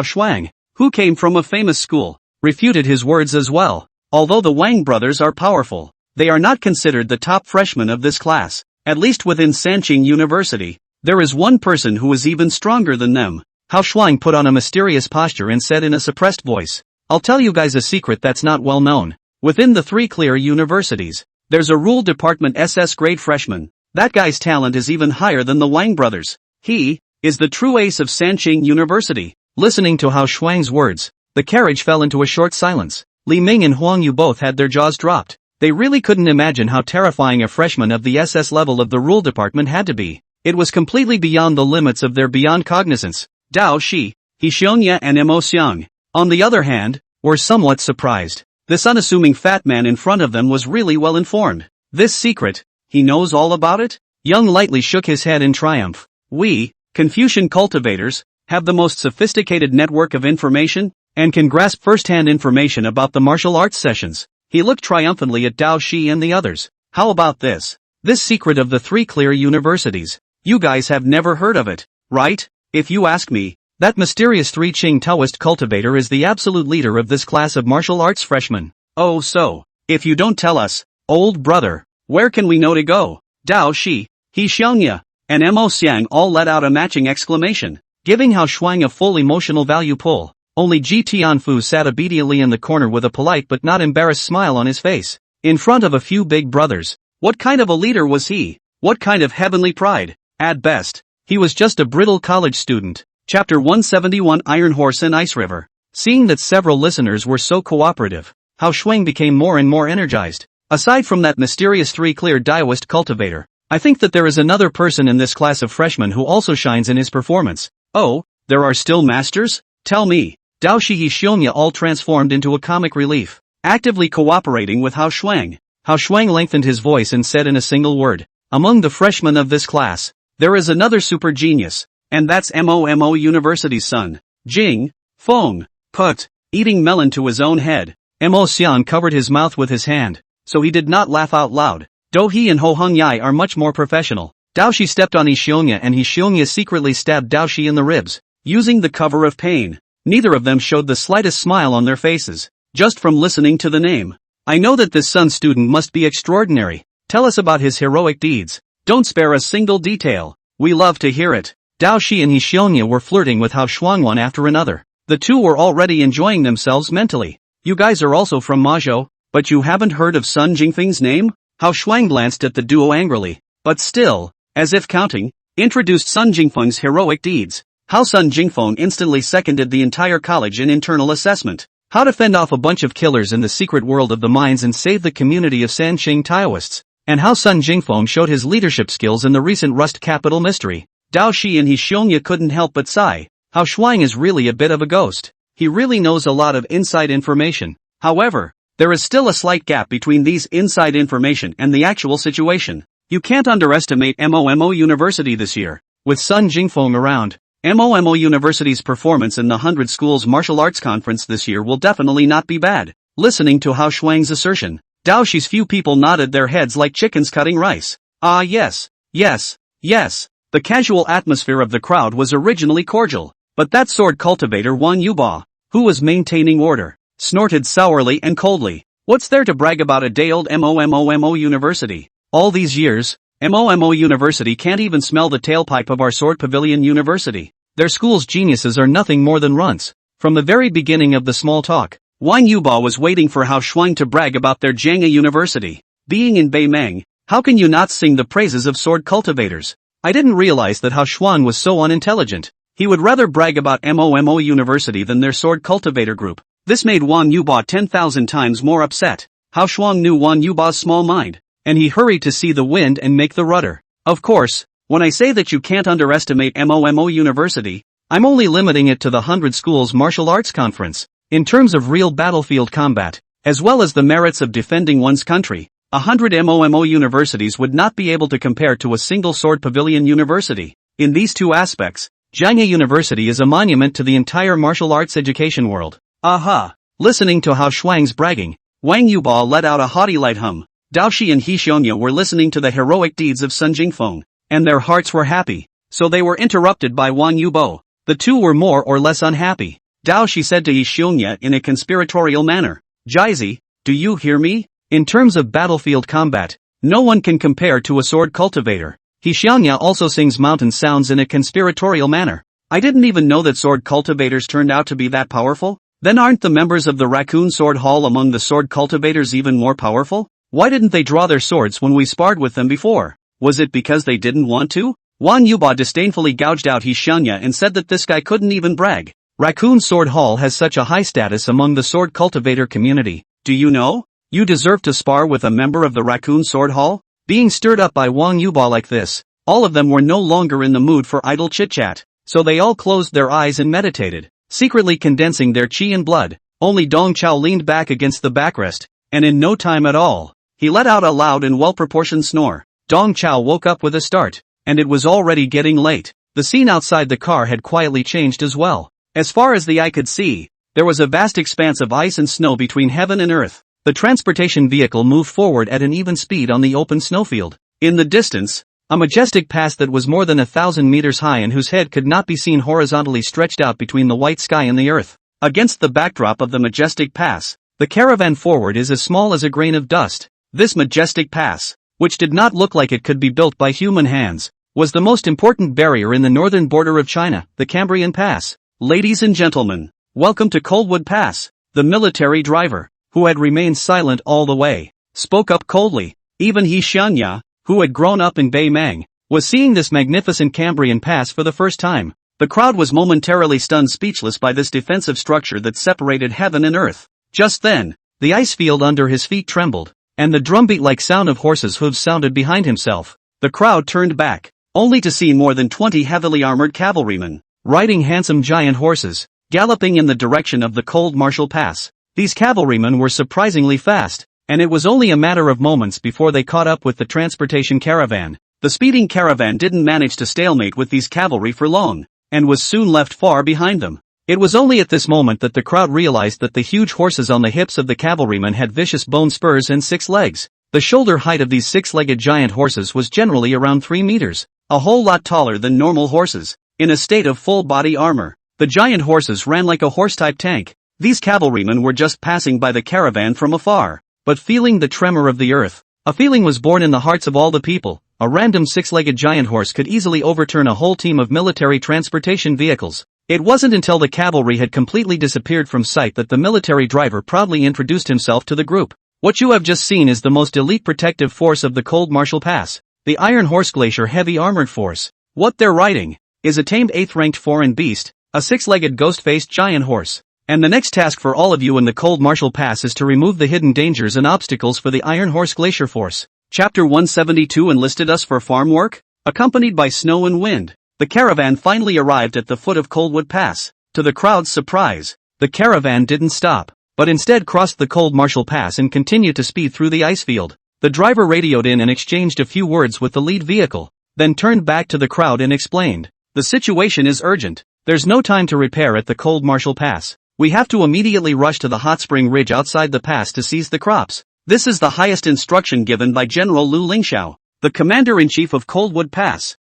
Shuang, who came from a famous school, refuted his words as well. Although the Wang brothers are powerful, they are not considered the top freshmen of this class. At least within Sanqing University, there is one person who is even stronger than them. Hao Shuang put on a mysterious posture and said in a suppressed voice, "I'll tell you guys a secret that's not well known. Within the 3 clear universities, there's a rule department SS grade freshman. That guy's talent is even higher than the Wang brothers. He is the true ace of Sanqing University." Listening to Hao Shuang's words, The carriage fell into a short silence. Li Ming and Huang Yu both had their jaws dropped. They really couldn't imagine how terrifying a freshman of the SS level of the rule department had to be. It was completely beyond the limits of their beyond cognizance. Dao Shi, He Xiongya and Mo Xiang, on the other hand, were somewhat surprised. This unassuming fat man in front of them was really well informed. This secret, he knows all about it? Young lightly shook his head in triumph. We, Confucian cultivators, have the most sophisticated network of information, and can grasp first-hand information about the martial arts sessions. He looked triumphantly at Dao Shi and the others. How about this? This secret of the 3 clear universities. You guys have never heard of it, right? If you ask me, that mysterious 3 Qing Taoist cultivator is the absolute leader of this class of martial arts freshmen. Oh so, if you don't tell us, old brother, where can we know to go? Dao Shi, He Xiongya, and Mo Xiang all let out a matching exclamation, giving Hao Shuang a full emotional value pull. Only Ji Tianfu sat obediently in the corner with a polite but not embarrassed smile on his face. In front of a few big brothers. What kind of a leader was he? What kind of heavenly pride? At best, he was just a brittle college student. Chapter 171 Iron Horse and Ice River. Seeing that several listeners were so cooperative, Hao Shuang became more and more energized. Aside from that mysterious 3 clear Taoist cultivator, I think that there is another person in this class of freshmen who also shines in his performance. Oh, there are still masters? Tell me. Dao Shi He Xiongya all transformed into a comic relief, actively cooperating with Hao Shuang. Hao Shuang lengthened his voice and said in a single word, among the freshmen of this class, there is another super genius, and that's Mo University's son, Jing Feng. Put, eating melon to his own head. Mo Xian covered his mouth with his hand, so he did not laugh out loud. Do He and Ho Hung Yai are much more professional. Dao Shi stepped on He Xiongya and He Xiongya secretly stabbed Dao Shi in the ribs, using the cover of pain. Neither of them showed the slightest smile on their faces, just from listening to the name. I know that this Sun student must be extraordinary. Tell us about his heroic deeds. Don't spare a single detail. We love to hear it. Dao Shi and He Xiongya were flirting with Hao Shuang one after another. The two were already enjoying themselves mentally. You guys are also from Mazhou, but you haven't heard of Sun Jingfeng's name? Hao Shuang glanced at the duo angrily, but still, as if counting, introduced Sun Jingfeng's heroic deeds. How Sun Jingfeng instantly seconded the entire college in internal assessment. How to fend off a bunch of killers in the secret world of the mines and save the community of Sanqing Taoists. And how Sun Jingfeng showed his leadership skills in the recent Rust Capital mystery. Dao Shi and He Xiongya couldn't help but sigh. Hao Shuang is really a bit of a ghost. He really knows a lot of inside information. However, there is still a slight gap between these inside information and the actual situation. You can't underestimate Mo University this year. With Sun Jingfeng around, Mo University's performance in the 100 Schools Martial Arts Conference this year will definitely not be bad. Listening to Hao Shuang's assertion, Dao Shi's few people nodded their heads like chickens cutting rice. Ah yes. The casual atmosphere of the crowd was originally cordial, but that sword cultivator Wan Yuba, who was maintaining order, snorted sourly and coldly. What's there to brag about a day-old Mo University? All these years, Mo University can't even smell the tailpipe of our Sword Pavilion University. Their school's geniuses are nothing more than runts. From the very beginning of the small talk, Wan Yuba was waiting for Hao Shuang to brag about their Jianghe University. Being in Beimeng, how can you not sing the praises of sword cultivators? I didn't realize that Hao Shuang was so unintelligent. He would rather brag about Mo University than their sword cultivator group. This made Wan Yuba 10,000 times more upset. Hao Shuang knew Wan Yuba's small mind, and he hurried to see the wind and make the rudder. Of course, when I say that you can't underestimate Mo University, I'm only limiting it to the 100 Schools Martial Arts Conference. In terms of real battlefield combat, as well as the merits of defending one's country, 100 Mo universities would not be able to compare to a single Sword Pavilion University. In these two aspects, Jianghe University is a monument to the entire martial arts education world. Aha! Listening to Hao Shuang's bragging, Wang Yuba let out a haughty light hum. Dao Shi and He Xiongya were listening to the heroic deeds of Sun Jingfeng, and their hearts were happy, so they were interrupted by Wan Yubo. The two were more or less unhappy. Dao Shi said to He Xiongya in a conspiratorial manner, Jizi, do you hear me? In terms of battlefield combat, no one can compare to a sword cultivator. He Xiongya also sings mountain sounds in a conspiratorial manner. I didn't even know that sword cultivators turned out to be that powerful. Then aren't the members of the Raccoon Sword Hall among the sword cultivators even more powerful? Why didn't they draw their swords when we sparred with them before? Was it because they didn't want to? Wan Yuba disdainfully gouged out He Xiongya and said that this guy couldn't even brag. Raccoon Sword Hall has such a high status among the sword cultivator community. Do you know? You deserve to spar with a member of the Raccoon Sword Hall? Being stirred up by Wang Yuba like this, all of them were no longer in the mood for idle chit-chat, so they all closed their eyes and meditated, secretly condensing their chi and blood. Only Dong Chao leaned back against the backrest, and in no time at all, he let out a loud and well-proportioned snore. Dong Chao woke up with a start, and it was already getting late. The scene outside the car had quietly changed as well. As far as the eye could see, there was a vast expanse of ice and snow between heaven and earth. The transportation vehicle moved forward at an even speed on the open snowfield. In the distance, a majestic pass that was more than 1,000 meters high and whose head could not be seen horizontally stretched out between the white sky and the earth. Against the backdrop of the majestic pass, the caravan forward is as small as a grain of dust. This majestic pass, which did not look like it could be built by human hands, was the most important barrier in the northern border of China, the Cambrian Pass. Ladies and gentlemen, welcome to Coldwood Pass. The military driver, who had remained silent all the way, spoke up coldly. Even he Xianya, who had grown up in Beimang, was seeing this magnificent Cambrian Pass for the first time. The crowd was momentarily stunned speechless by this defensive structure that separated heaven and earth. Just then, the ice field under his feet trembled, and the drumbeat-like sound of horses' hooves sounded behind himself. The crowd turned back, only to see more than 20 heavily armored cavalrymen, riding handsome giant horses, galloping in the direction of the cold Martial Pass. These cavalrymen were surprisingly fast, and it was only a matter of moments before they caught up with the transportation caravan. The speeding caravan didn't manage to stalemate with these cavalry for long, and was soon left far behind them. It was only at this moment that the crowd realized that the huge horses on the hips of the cavalrymen had vicious bone spurs and 6 legs. The shoulder height of these 6-legged giant horses was generally around 3 meters, a whole lot taller than normal horses. In a state of full body armor, the giant horses ran like a horse-type tank. These cavalrymen were just passing by the caravan from afar, but feeling the tremor of the earth. A feeling was born in the hearts of all the people. A random 6-legged giant horse could easily overturn a whole team of military transportation vehicles. It wasn't until the cavalry had completely disappeared from sight that the military driver proudly introduced himself to the group. What you have just seen is the most elite protective force of the Cold Martial Pass, the Iron Horse Glacier Heavy Armored Force. What they're riding is a tamed 8th-ranked foreign beast, a 6-legged ghost-faced giant horse. And the next task for all of you in the Cold Martial Pass is to remove the hidden dangers and obstacles for the Iron Horse Glacier Force. Chapter 172 enlisted us for farm work? Accompanied by snow and wind, the caravan finally arrived at the foot of Coldwood Pass. To the crowd's surprise, the caravan didn't stop, but instead crossed the Cold Martial Pass and continued to speed through the ice field. The driver radioed in and exchanged a few words with the lead vehicle, then turned back to the crowd and explained, "The situation is urgent. There's no time to repair at the Cold Martial Pass. We have to immediately rush to the hot spring ridge outside the pass to seize the crops. This is the highest instruction given by General Lu Lingxiao, the commander-in-chief of Coldwood Pass."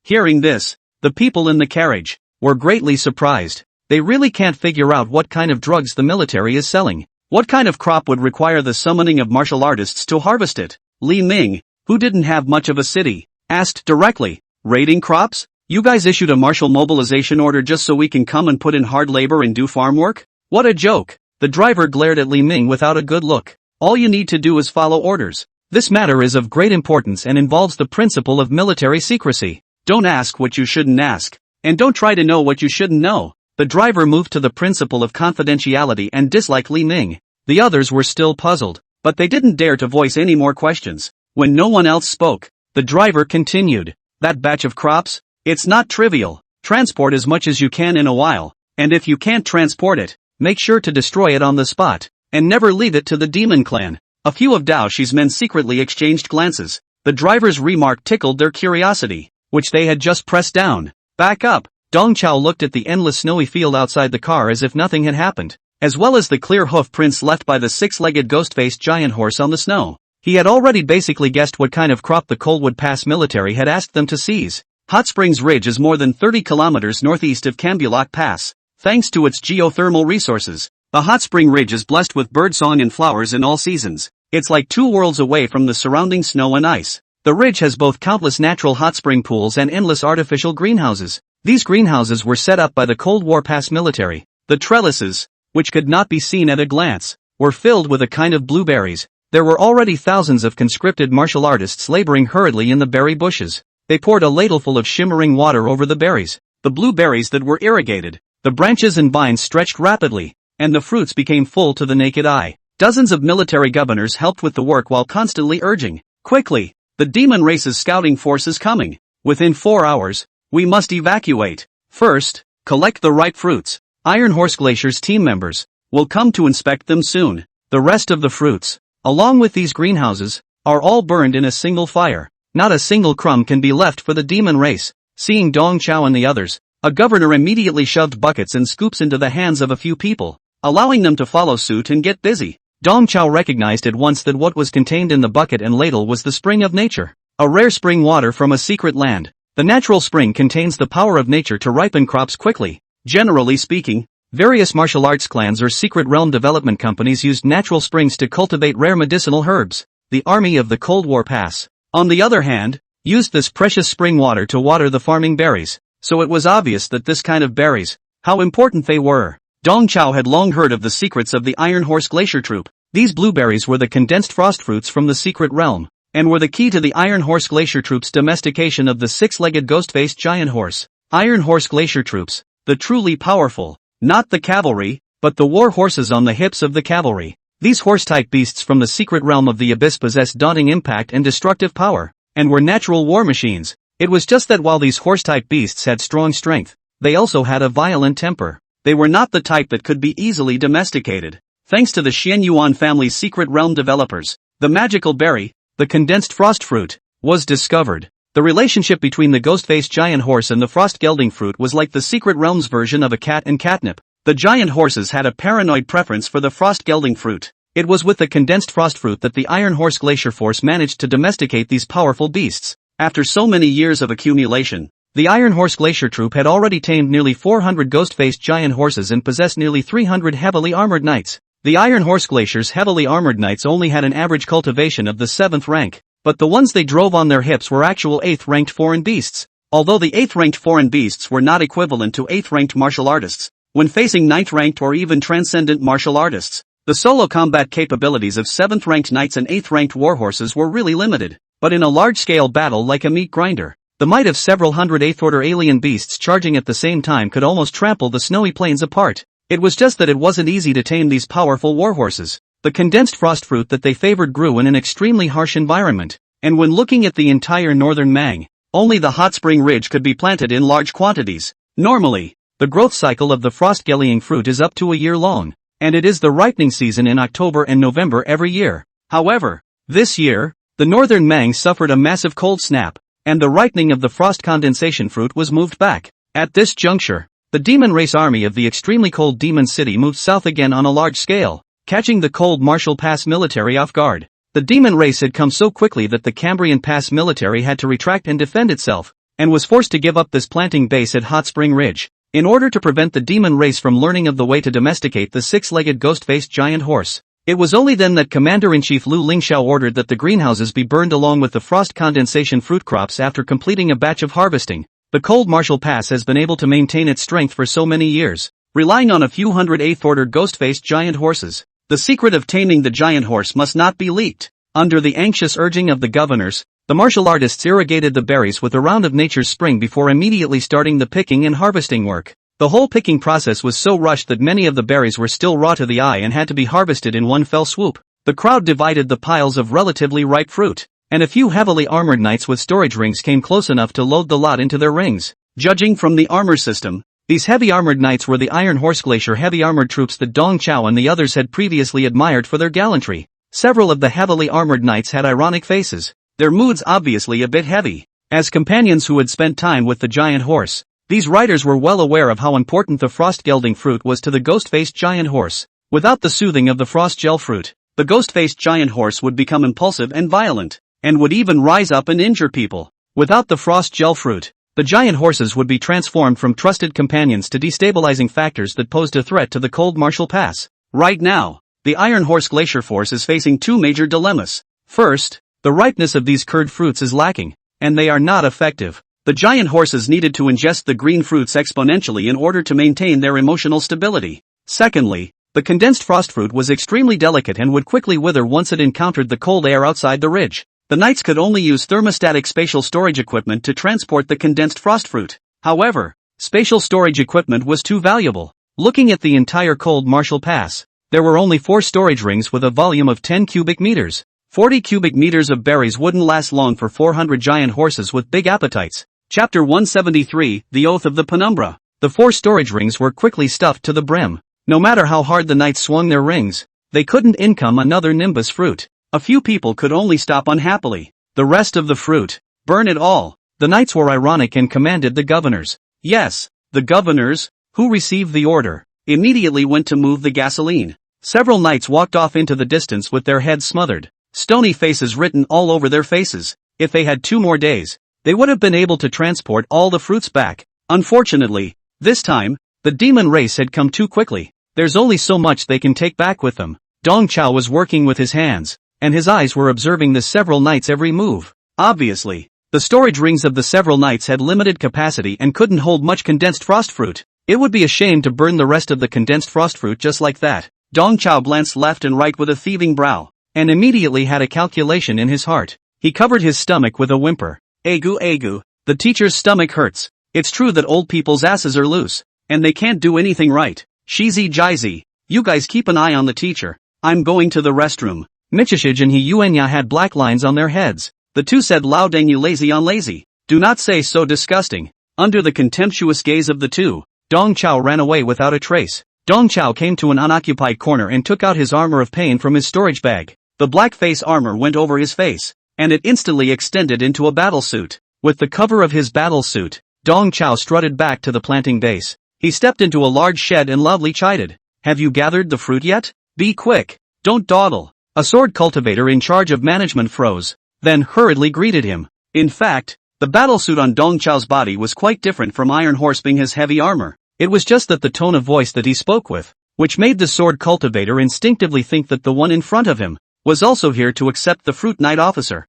Hearing this, the people in the carriage were greatly surprised. They really can't figure out what kind of drugs the military is selling. What kind of crop would require the summoning of martial artists to harvest it? Li Ming, who didn't have much of a city, asked directly, "Raiding crops? You guys issued a martial mobilization order just so we can come and put in hard labor and do farm work? What a joke." The driver glared at Li Ming without a good look. "All you need to do is follow orders. This matter is of great importance and involves the principle of military secrecy. Don't ask what you shouldn't ask, and don't try to know what you shouldn't know." The driver moved to the principle of confidentiality and disliked Li Ming. The others were still puzzled, but they didn't dare to voice any more questions. When no one else spoke, the driver continued, "That batch of crops? It's not trivial. Transport as much as you can in a while, and if you can't transport it, make sure to destroy it on the spot, and never leave it to the demon clan." A few of Dao Shi's men secretly exchanged glances. The driver's remark tickled their curiosity, which they had just pressed down. "Back up." Dong Chao looked at the endless snowy field outside the car as if nothing had happened, as well as the clear hoof prints left by the 6-legged ghost-faced giant horse on the snow. He had already basically guessed what kind of crop the Coldwood Pass military had asked them to seize. Hot Springs Ridge is more than 30 kilometers northeast of Cambulak Pass. Thanks to its geothermal resources, the Hot Spring Ridge is blessed with birdsong and flowers in all seasons. It's like 2 worlds away from the surrounding snow and ice. The ridge has both countless natural hot spring pools and endless artificial greenhouses. These greenhouses were set up by the Cold War Pass military. The trellises, which could not be seen at a glance, were filled with a kind of blueberries. There were already thousands of conscripted martial artists laboring hurriedly in the berry bushes. They poured a ladleful of shimmering water over the berries. The blueberries that were irrigated The branches and vines stretched rapidly, and the fruits became full to the naked eye. Dozens of military governors helped with the work while constantly urging, "Quickly! The demon race's scouting force is coming. Within 4 hours, we must evacuate. First, collect the ripe fruits. Iron Horse Glacier's team members will come to inspect them soon. The rest of the fruits, along with these greenhouses, are all burned in a single fire. Not a single crumb can be left for the demon race." Seeing Dong Chao and the others, a governor immediately shoved buckets and scoops into the hands of a few people, allowing them to follow suit and get busy. Dong Chao recognized at once that what was contained in the bucket and ladle was the spring of nature, a rare spring water from a secret land. The natural spring contains the power of nature to ripen crops quickly. Generally speaking, various martial arts clans or secret realm development companies used natural springs to cultivate rare medicinal herbs. The army of the Cold War Pass, on the other hand, used this precious spring water to water the farming berries, so it was obvious that this kind of berries, how important they were. Dong Chao had long heard of the secrets of the Iron Horse Glacier Troop. These blueberries were the condensed frost fruits from the secret realm, and were the key to the Iron Horse Glacier Troop's domestication of the six-legged ghost-faced giant horse. Iron Horse Glacier Troops, the truly powerful, not the cavalry, but the war horses on the hips of the cavalry. These horse-type beasts from the secret realm of the abyss possessed daunting impact and destructive power, and were natural war machines. It was just that while these horse-type beasts had strong strength, they also had a violent temper. They were not the type that could be easily domesticated. Thanks to the Xian Yuan family's secret realm developers, the magical berry, the condensed frost fruit, was discovered. The relationship between the ghost-faced giant horse and the frost gelding fruit was like the secret realm's version of a cat and catnip. The giant horses had a paranoid preference for the frost gelding fruit. It was with the condensed frost fruit that the Iron Horse Glacier Force managed to domesticate these powerful beasts. After so many years of accumulation, the Iron Horse Glacier Troop had already tamed nearly 400 ghost-faced giant horses and possessed nearly 300 heavily armored knights. The Iron Horse Glacier's heavily armored knights only had an average cultivation of the 7th rank, but the ones they drove on their hips were actual 8th-ranked foreign beasts. Although the 8th-ranked foreign beasts were not equivalent to 8th-ranked martial artists, when facing 9th-ranked or even transcendent martial artists, the solo combat capabilities of 7th-ranked knights and 8th-ranked warhorses were really limited. But in a large-scale battle like a meat grinder, the might of several hundred 8th-order alien beasts charging at the same time could almost trample the snowy plains apart. It was just that it wasn't easy to tame these powerful warhorses. The condensed frost fruit that they favored grew in an extremely harsh environment, and when looking at the entire northern Mang, only the hot spring ridge could be planted in large quantities. Normally, the growth cycle of the frost gelding fruit is up to a year long, and it is the ripening season in October and November every year. However, this year, the northern Mang suffered a massive cold snap, and the ripening of the frost condensation fruit was moved back. At this juncture, the demon race army of the extremely cold demon city moved south again on a large scale, catching the cold Marshall Pass military off guard. The demon race had come so quickly that the Cambrian Pass military had to retract and defend itself, and was forced to give up this planting base at Hot Spring Ridge, in order to prevent the demon race from learning of the way to domesticate the six-legged ghost-faced giant horse. It was only then that Commander-in-Chief Lu Lingxiao ordered that the greenhouses be burned along with the frost condensation fruit crops after completing a batch of harvesting. The cold Marshall Pass has been able to maintain its strength for so many years, relying on a few hundred 8th-order ghost-faced giant horses. The secret of taming the giant horse must not be leaked. Under the anxious urging of the governors, the martial artists irrigated the berries with a round of nature's spring before immediately starting the picking and harvesting work. The whole picking process was so rushed that many of the berries were still raw to the eye and had to be harvested in one fell swoop. The crowd divided the piles of relatively ripe fruit, and a few heavily armored knights with storage rings came close enough to load the lot into their rings. Judging from the armor system, these heavy armored knights were the Iron Horse Glacier heavy armored troops that Dong Chao and the others had previously admired for their gallantry. Several of the heavily armored knights had ironic faces, their moods obviously a bit heavy. As companions who had spent time with the giant horse, these riders were well aware of how important the frost gelding fruit was to the ghost-faced giant horse. Without the soothing of the frost gel fruit, the ghost-faced giant horse would become impulsive and violent, and would even rise up and injure people. Without the frost gel fruit, the giant horses would be transformed from trusted companions to destabilizing factors that posed a threat to the cold Marshall Pass. Right now, the Iron Horse Glacier Force is facing two major dilemmas. First, the ripeness of these curd fruits is lacking, and they are not effective. The giant horses needed to ingest the green fruits exponentially in order to maintain their emotional stability. Secondly, the condensed frost fruit was extremely delicate and would quickly wither once it encountered the cold air outside the ridge. The knights could only use thermostatic spatial storage equipment to transport the condensed frost fruit. However, Spatial storage equipment was too valuable. Looking at the entire cold martial pass, there were only 4 storage rings with a volume of 10 cubic meters. 40 cubic meters of berries wouldn't last long for 400 giant horses with big appetites. Chapter 173, The Oath of the Penumbra. The 4 storage rings were quickly stuffed to the brim. No matter how hard the knights swung their rings, they couldn't income another nimbus fruit. A few people could only stop unhappily. The rest of the fruit, burn it all. The knights were ironic and commanded the governors. Yes, the governors, who received the order, immediately went to move the gasoline. Several knights walked off into the distance with their heads smothered, stony faces written all over their faces. If they had 2 more days, they would have been able to transport all the fruits back. Unfortunately, this time, the demon race had come too quickly. There's only so much they can take back with them. Dong Chao was working with his hands, and his eyes were observing the several knights' every move. Obviously, the storage rings of the several knights had limited capacity and couldn't hold much condensed frost fruit. It would be a shame to burn the rest of the condensed frost fruit just like that. Dong Chao glanced left and right with a thieving brow, and immediately had a calculation in his heart. He covered his stomach with a whimper. Agu agu, the teacher's stomach hurts. It's true that old people's asses are loose, and they can't do anything right. Shizi Jizi, you guys keep an eye on the teacher. I'm going to the restroom. Michishij and He Yuenya had black lines on their heads. The two said Lao Deng, you lazy on lazy. Do not say so disgusting. Under the contemptuous gaze of the two, Dong Chao ran away without a trace. Dong Chao came to an unoccupied corner and took out his armor of pain from his storage bag. The black face armor went over his face, and it instantly extended into a battle suit. With the cover of his battle suit, Dong Chao strutted back to the planting base. He stepped into a large shed and loudly chided. Have you gathered the fruit yet? Be quick. Don't dawdle. A sword cultivator in charge of management froze, then hurriedly greeted him. In fact, the battlesuit on Dong Chao's body was quite different from Iron Horse being his heavy armor. It was just that the tone of voice that he spoke with, which made the sword cultivator instinctively think that the one in front of him was also here to accept the fruit knight officer.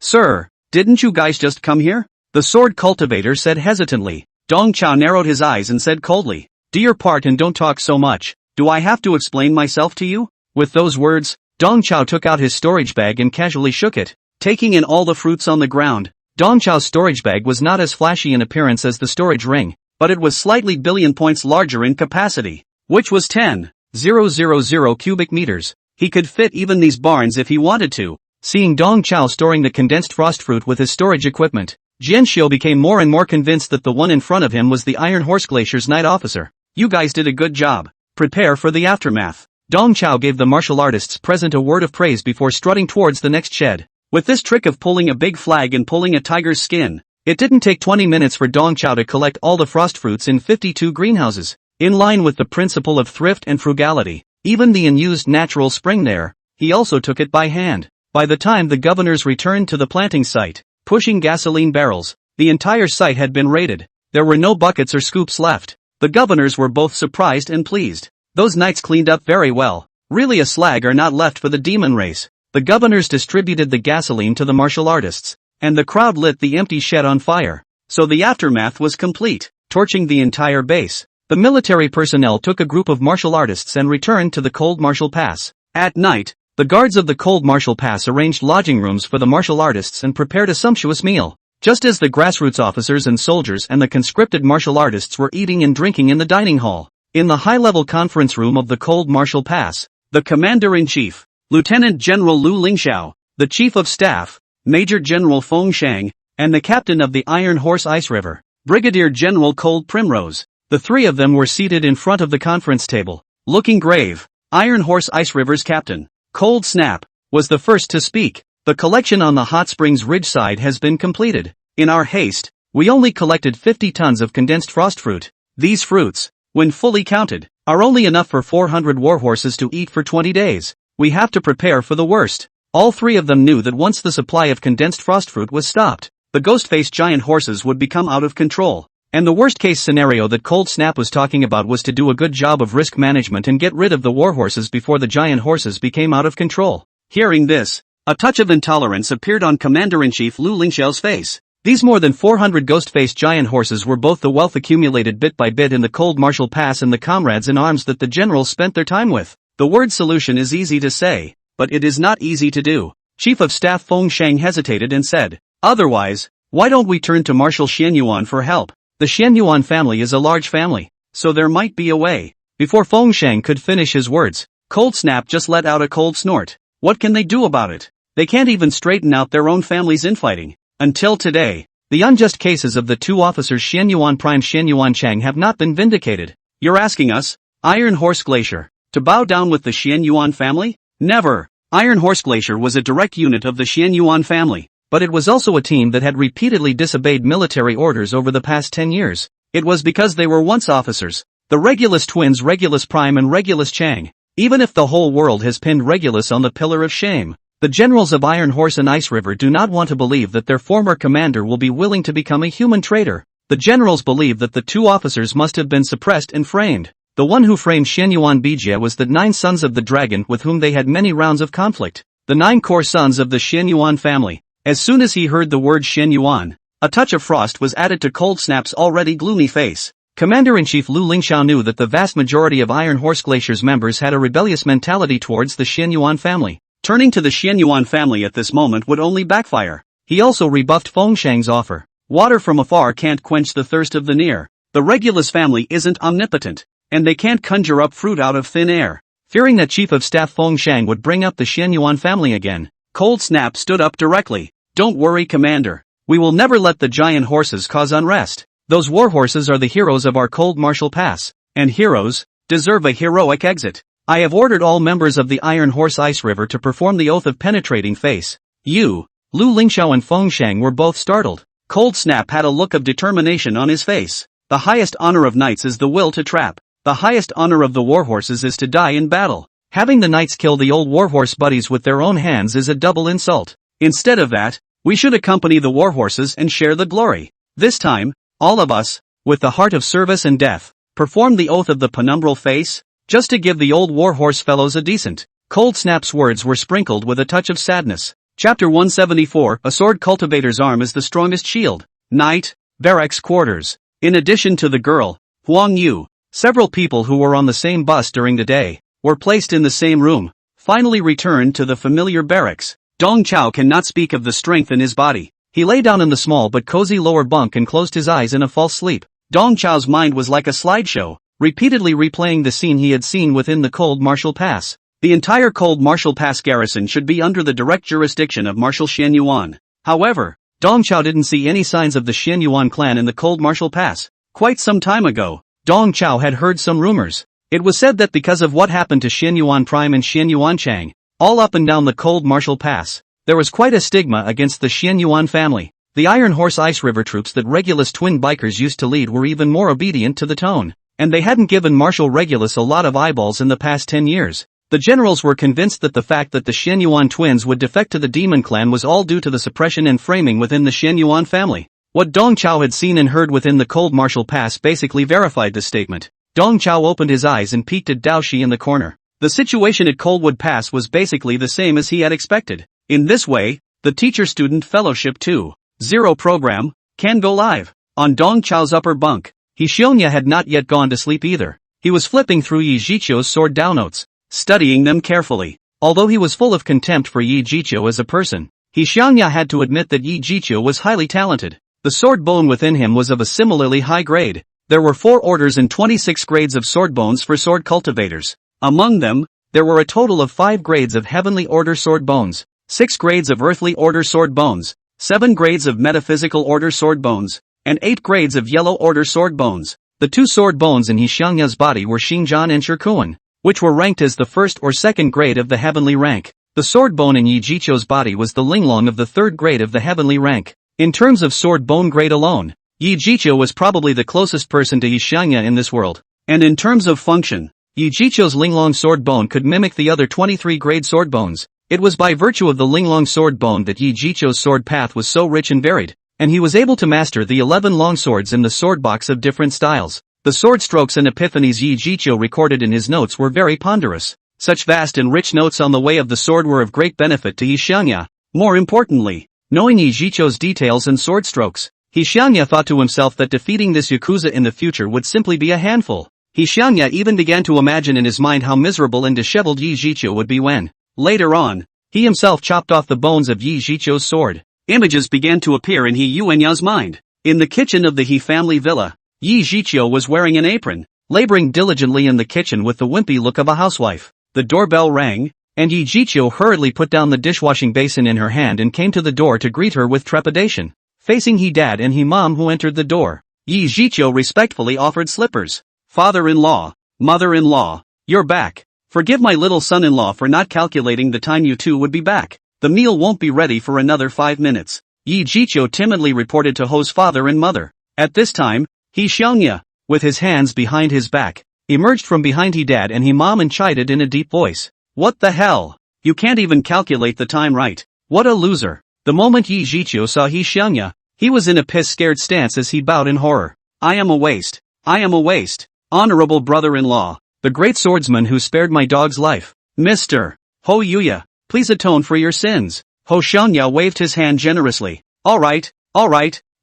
Sir, didn't you guys just come here? The sword cultivator said hesitantly. Dong Chao narrowed his eyes and said coldly, do your part and don't talk so much. Do I have to explain myself to you? With those words, Dong Chao took out his storage bag and casually shook it, taking in all the fruits on the ground. Dong Chao's storage bag was not as flashy in appearance as the storage ring, but it was slightly billion points larger in capacity, which was 10,000 cubic meters. He could fit even these barns if he wanted to. Seeing Dong Chao storing the condensed frost fruit with his storage equipment, Jianxiu became more and more convinced that the one in front of him was the Iron Horse Glacier's night officer. You guys did a good job. Prepare for the aftermath. Dong Chao gave the martial artists present a word of praise before strutting towards the next shed. With this trick of pulling a big flag and pulling a tiger's skin, it didn't take 20 minutes for Dong Chao to collect all the frost fruits in 52 greenhouses. In line with the principle of thrift and frugality, even the unused natural spring there, he also took it by hand. By the time the governors returned to the planting site, pushing gasoline barrels, the entire site had been raided. There were no buckets or scoops left. The governors were both surprised and pleased. Those knights cleaned up very well. Really a slag are not left for the demon race. The governors distributed the gasoline to the martial artists, and the crowd lit the empty shed on fire. So the aftermath was complete, torching the entire base. The military personnel took a group of martial artists and returned to the cold martial pass. At night, the guards of the cold martial pass arranged lodging rooms for the martial artists and prepared a sumptuous meal, just as the grassroots officers and soldiers and the conscripted martial artists were eating and drinking in the dining hall. In the high-level conference room of the cold martial pass, the commander-in-chief, Lieutenant General Lu Lingxiao, the chief of staff, Major General Feng Shang, and the captain of the Iron Horse Ice River, Brigadier General Cold Primrose. The three of them were seated in front of the conference table, looking grave. Iron Horse Ice River's captain, Cold Snap, was the first to speak. The collection on the Hot Springs Ridge side has been completed. In our haste, we only collected 50 tons of condensed frost fruit. These fruits, when fully counted, are only enough for 400 warhorses to eat for 20 days. We have to prepare for the worst. All three of them knew that once the supply of condensed frost fruit was stopped, the ghost-faced giant horses would become out of control. And the worst-case scenario that Cold Snap was talking about was to do a good job of risk management and get rid of the warhorses before the giant horses became out of control. Hearing this, a touch of intolerance appeared on Commander-in-Chief Lu Lingxiao's face. These more than 400 ghost-faced giant horses were both the wealth accumulated bit by bit in the cold martial pass and the comrades in arms that the generals spent their time with. The word solution is easy to say, but it is not easy to do. Chief of Staff Feng Shang hesitated and said, otherwise, why don't we turn to Marshal Xianyuan for help? The Xianyuan family is a large family, so there might be a way. Before Fengsheng could finish his words, Cold Snap just let out a cold snort. What can they do about it? They can't even straighten out their own family's infighting. Until today, the unjust cases of the two officers Xianyuan Prime Xianyuan Chang have not been vindicated. You're asking us, Iron Horse Glacier, to bow down with the Xianyuan family? Never! Iron Horse Glacier was a direct unit of the Xianyuan family, but it was also a team that had repeatedly disobeyed military orders over the past 10 years. It was because they were once officers. The Regulus twins Regulus Prime and Regulus Chang. Even if the whole world has pinned Regulus on the pillar of shame, the generals of Iron Horse and Ice River do not want to believe that their former commander will be willing to become a human traitor. The generals believe that the two officers must have been suppressed and framed. The one who framed Xianyuan Bijia was the 9 sons of the dragon with whom they had many rounds of conflict. The 9 core sons of the Xianyuan family. As soon as he heard the word Xianyuan, a touch of frost was added to Cold Snap's already gloomy face. Commander-in-Chief Lu Lingxiao knew that the vast majority of Iron Horse Glacier's members had a rebellious mentality towards the Xianyuan family. Turning to the Xianyuan family at this moment would only backfire. He also rebuffed Fengsheng's offer. Water from afar can't quench the thirst of the near. The Regulus family isn't omnipotent, and they can't conjure up fruit out of thin air. Fearing that Chief of Staff Fengsheng would bring up the Xianyuan family again, Cold Snap stood up directly. Don't worry, Commander. We will never let the giant horses cause unrest. Those war horses are the heroes of our cold martial pass, and heroes deserve a heroic exit. I have ordered all members of the Iron Horse Ice River to perform the oath of penetrating face. You, Lu Lingxiao and Fengsheng were both startled. Cold Snap had a look of determination on his face. The highest honor of knights is the will to trap. The highest honor of the warhorses is to die in battle. Having the knights kill the old warhorse buddies with their own hands is a double insult. Instead of that, we should accompany the warhorses and share the glory. This time, all of us, with the heart of service and death, perform the oath of the penumbral face, just to give the old warhorse fellows a decent. Cold Snap's words were sprinkled with a touch of sadness. Chapter 174, A Sword Cultivator's Arm is the Strongest Shield. Night, Barracks Quarters. In addition to the girl, Huang Yu, several people who were on the same bus during the day, were placed in the same room, finally returned to the familiar barracks. Dong Chao cannot speak of the strength in his body. He lay down in the small but cozy lower bunk and closed his eyes in a false sleep. Dong Chao's mind was like a slideshow, repeatedly replaying the scene he had seen within the Cold Martial Pass. The entire Cold Martial Pass garrison should be under the direct jurisdiction of Marshal Xianyuan. However, Dong Chao didn't see any signs of the Xianyuan clan in the Cold Martial Pass. Quite some time ago, Dong Chao had heard some rumors. It was said that because of what happened to Xianyuan Prime and Xianyuan Chang, all up and down the Cold Martial Pass, there was quite a stigma against the Xianyuan family. The Iron Horse Ice River troops that Regulus twin bikers used to lead were even more obedient to the tone, and they hadn't given Marshal Regulus a lot of eyeballs in the past 10 years. The generals were convinced that the fact that the Xianyuan twins would defect to the Demon Clan was all due to the suppression and framing within the Xianyuan family. What Dong Chao had seen and heard within the Cold Martial Pass basically verified this statement. Dong Chao opened his eyes and peeked at Dao Shi in the corner. The situation at Coldwood Pass was basically the same as he had expected. In this way, the Teacher-Student Fellowship 2.0 program can go live. On Dong Chao's upper bunk, Hixionya had not yet gone to sleep either. He was flipping through Yi Jiqiu's sword down notes, studying them carefully. Although he was full of contempt for Yi Jiqiu as a person, Hixionya had to admit that Yi Jiqiu was highly talented. The sword bone within him was of a similarly high grade. There were 4 orders and 26 grades of sword bones for sword cultivators. Among them, there were a total of 5 grades of Heavenly Order sword bones, 6 grades of Earthly Order sword bones, 7 grades of Metaphysical Order sword bones, and 8 grades of Yellow Order sword bones. The 2 sword bones in Hixionya's body were Xingjian and Shikuan, which were ranked as the 1st or 2nd grade of the heavenly rank. The sword bone in Yi Jiqiu's body was the Linglong of the 3rd grade of the heavenly rank. In terms of sword bone grade alone, Yi Jiqiu was probably the closest person to Hixionya in this world. And in terms of function, Yi Jiqiu's Linglong sword bone could mimic the other 23 grade sword bones. It was by virtue of the Linglong sword bone that Yi Jiqiu's sword path was so rich and varied, and he was able to master the 11 longswords in the sword box of different styles. The sword strokes and epiphanies Yi Jiqiu recorded in his notes were very ponderous. Such vast and rich notes on the way of the sword were of great benefit to Hixionya. More importantly, knowing Yi Jiqiu's details and sword strokes, Hixionya thought to himself that defeating this Yakuza in the future would simply be a handful. Hixionya even began to imagine in his mind how miserable and disheveled Yi Jiqiu would be when, later on, he himself chopped off the bones of Yi Jiqiu's sword. Images began to appear in He Yuanya's mind. In the kitchen of the He family villa, Yi Zhiqiu was wearing an apron, laboring diligently in the kitchen with the wimpy look of a housewife. The doorbell rang, and Yi Zhiqiu hurriedly put down the dishwashing basin in her hand and came to the door to greet her with trepidation. Facing He dad and He mom who entered the door, Yi Zhiqiu respectfully offered slippers. Father-in-law, mother-in-law, you're back. Forgive my little son-in-law for not calculating the time you two would be back. The meal won't be ready for another 5 minutes. Yi Zhiqiu timidly reported to Ho's father and mother. At this time, He Xiangya, with his hands behind his back, emerged from behind He dad and He mom and chided in a deep voice. What the hell? You can't even calculate the time right. What a loser. The moment Yi Zhiqiu saw He Xiangya, he was in a piss-scared stance as he bowed in horror. I am a waste. I am a waste. Honorable brother-in-law, the great swordsman who spared my dog's life. Mr. Ho Yuya, please atone for your sins. Ho Xiangya waved his hand generously. Alright,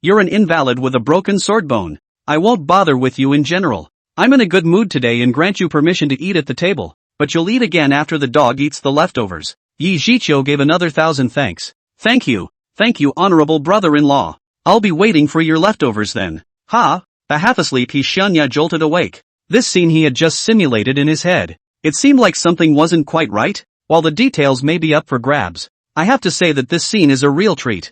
you're an invalid with a broken sword bone. I won't bother with you in general. I'm in a good mood today and grant you permission to eat at the table, but you'll eat again after the dog eats the leftovers. Yi Zhiqiu gave another 1,000 thanks. Thank you, honorable brother-in-law. I'll be waiting for your leftovers then. Ha! The half-asleep He Xiangya jolted awake. This scene he had just simulated in his head. It seemed like something wasn't quite right, while the details may be up for grabs. I have to say that this scene is a real treat.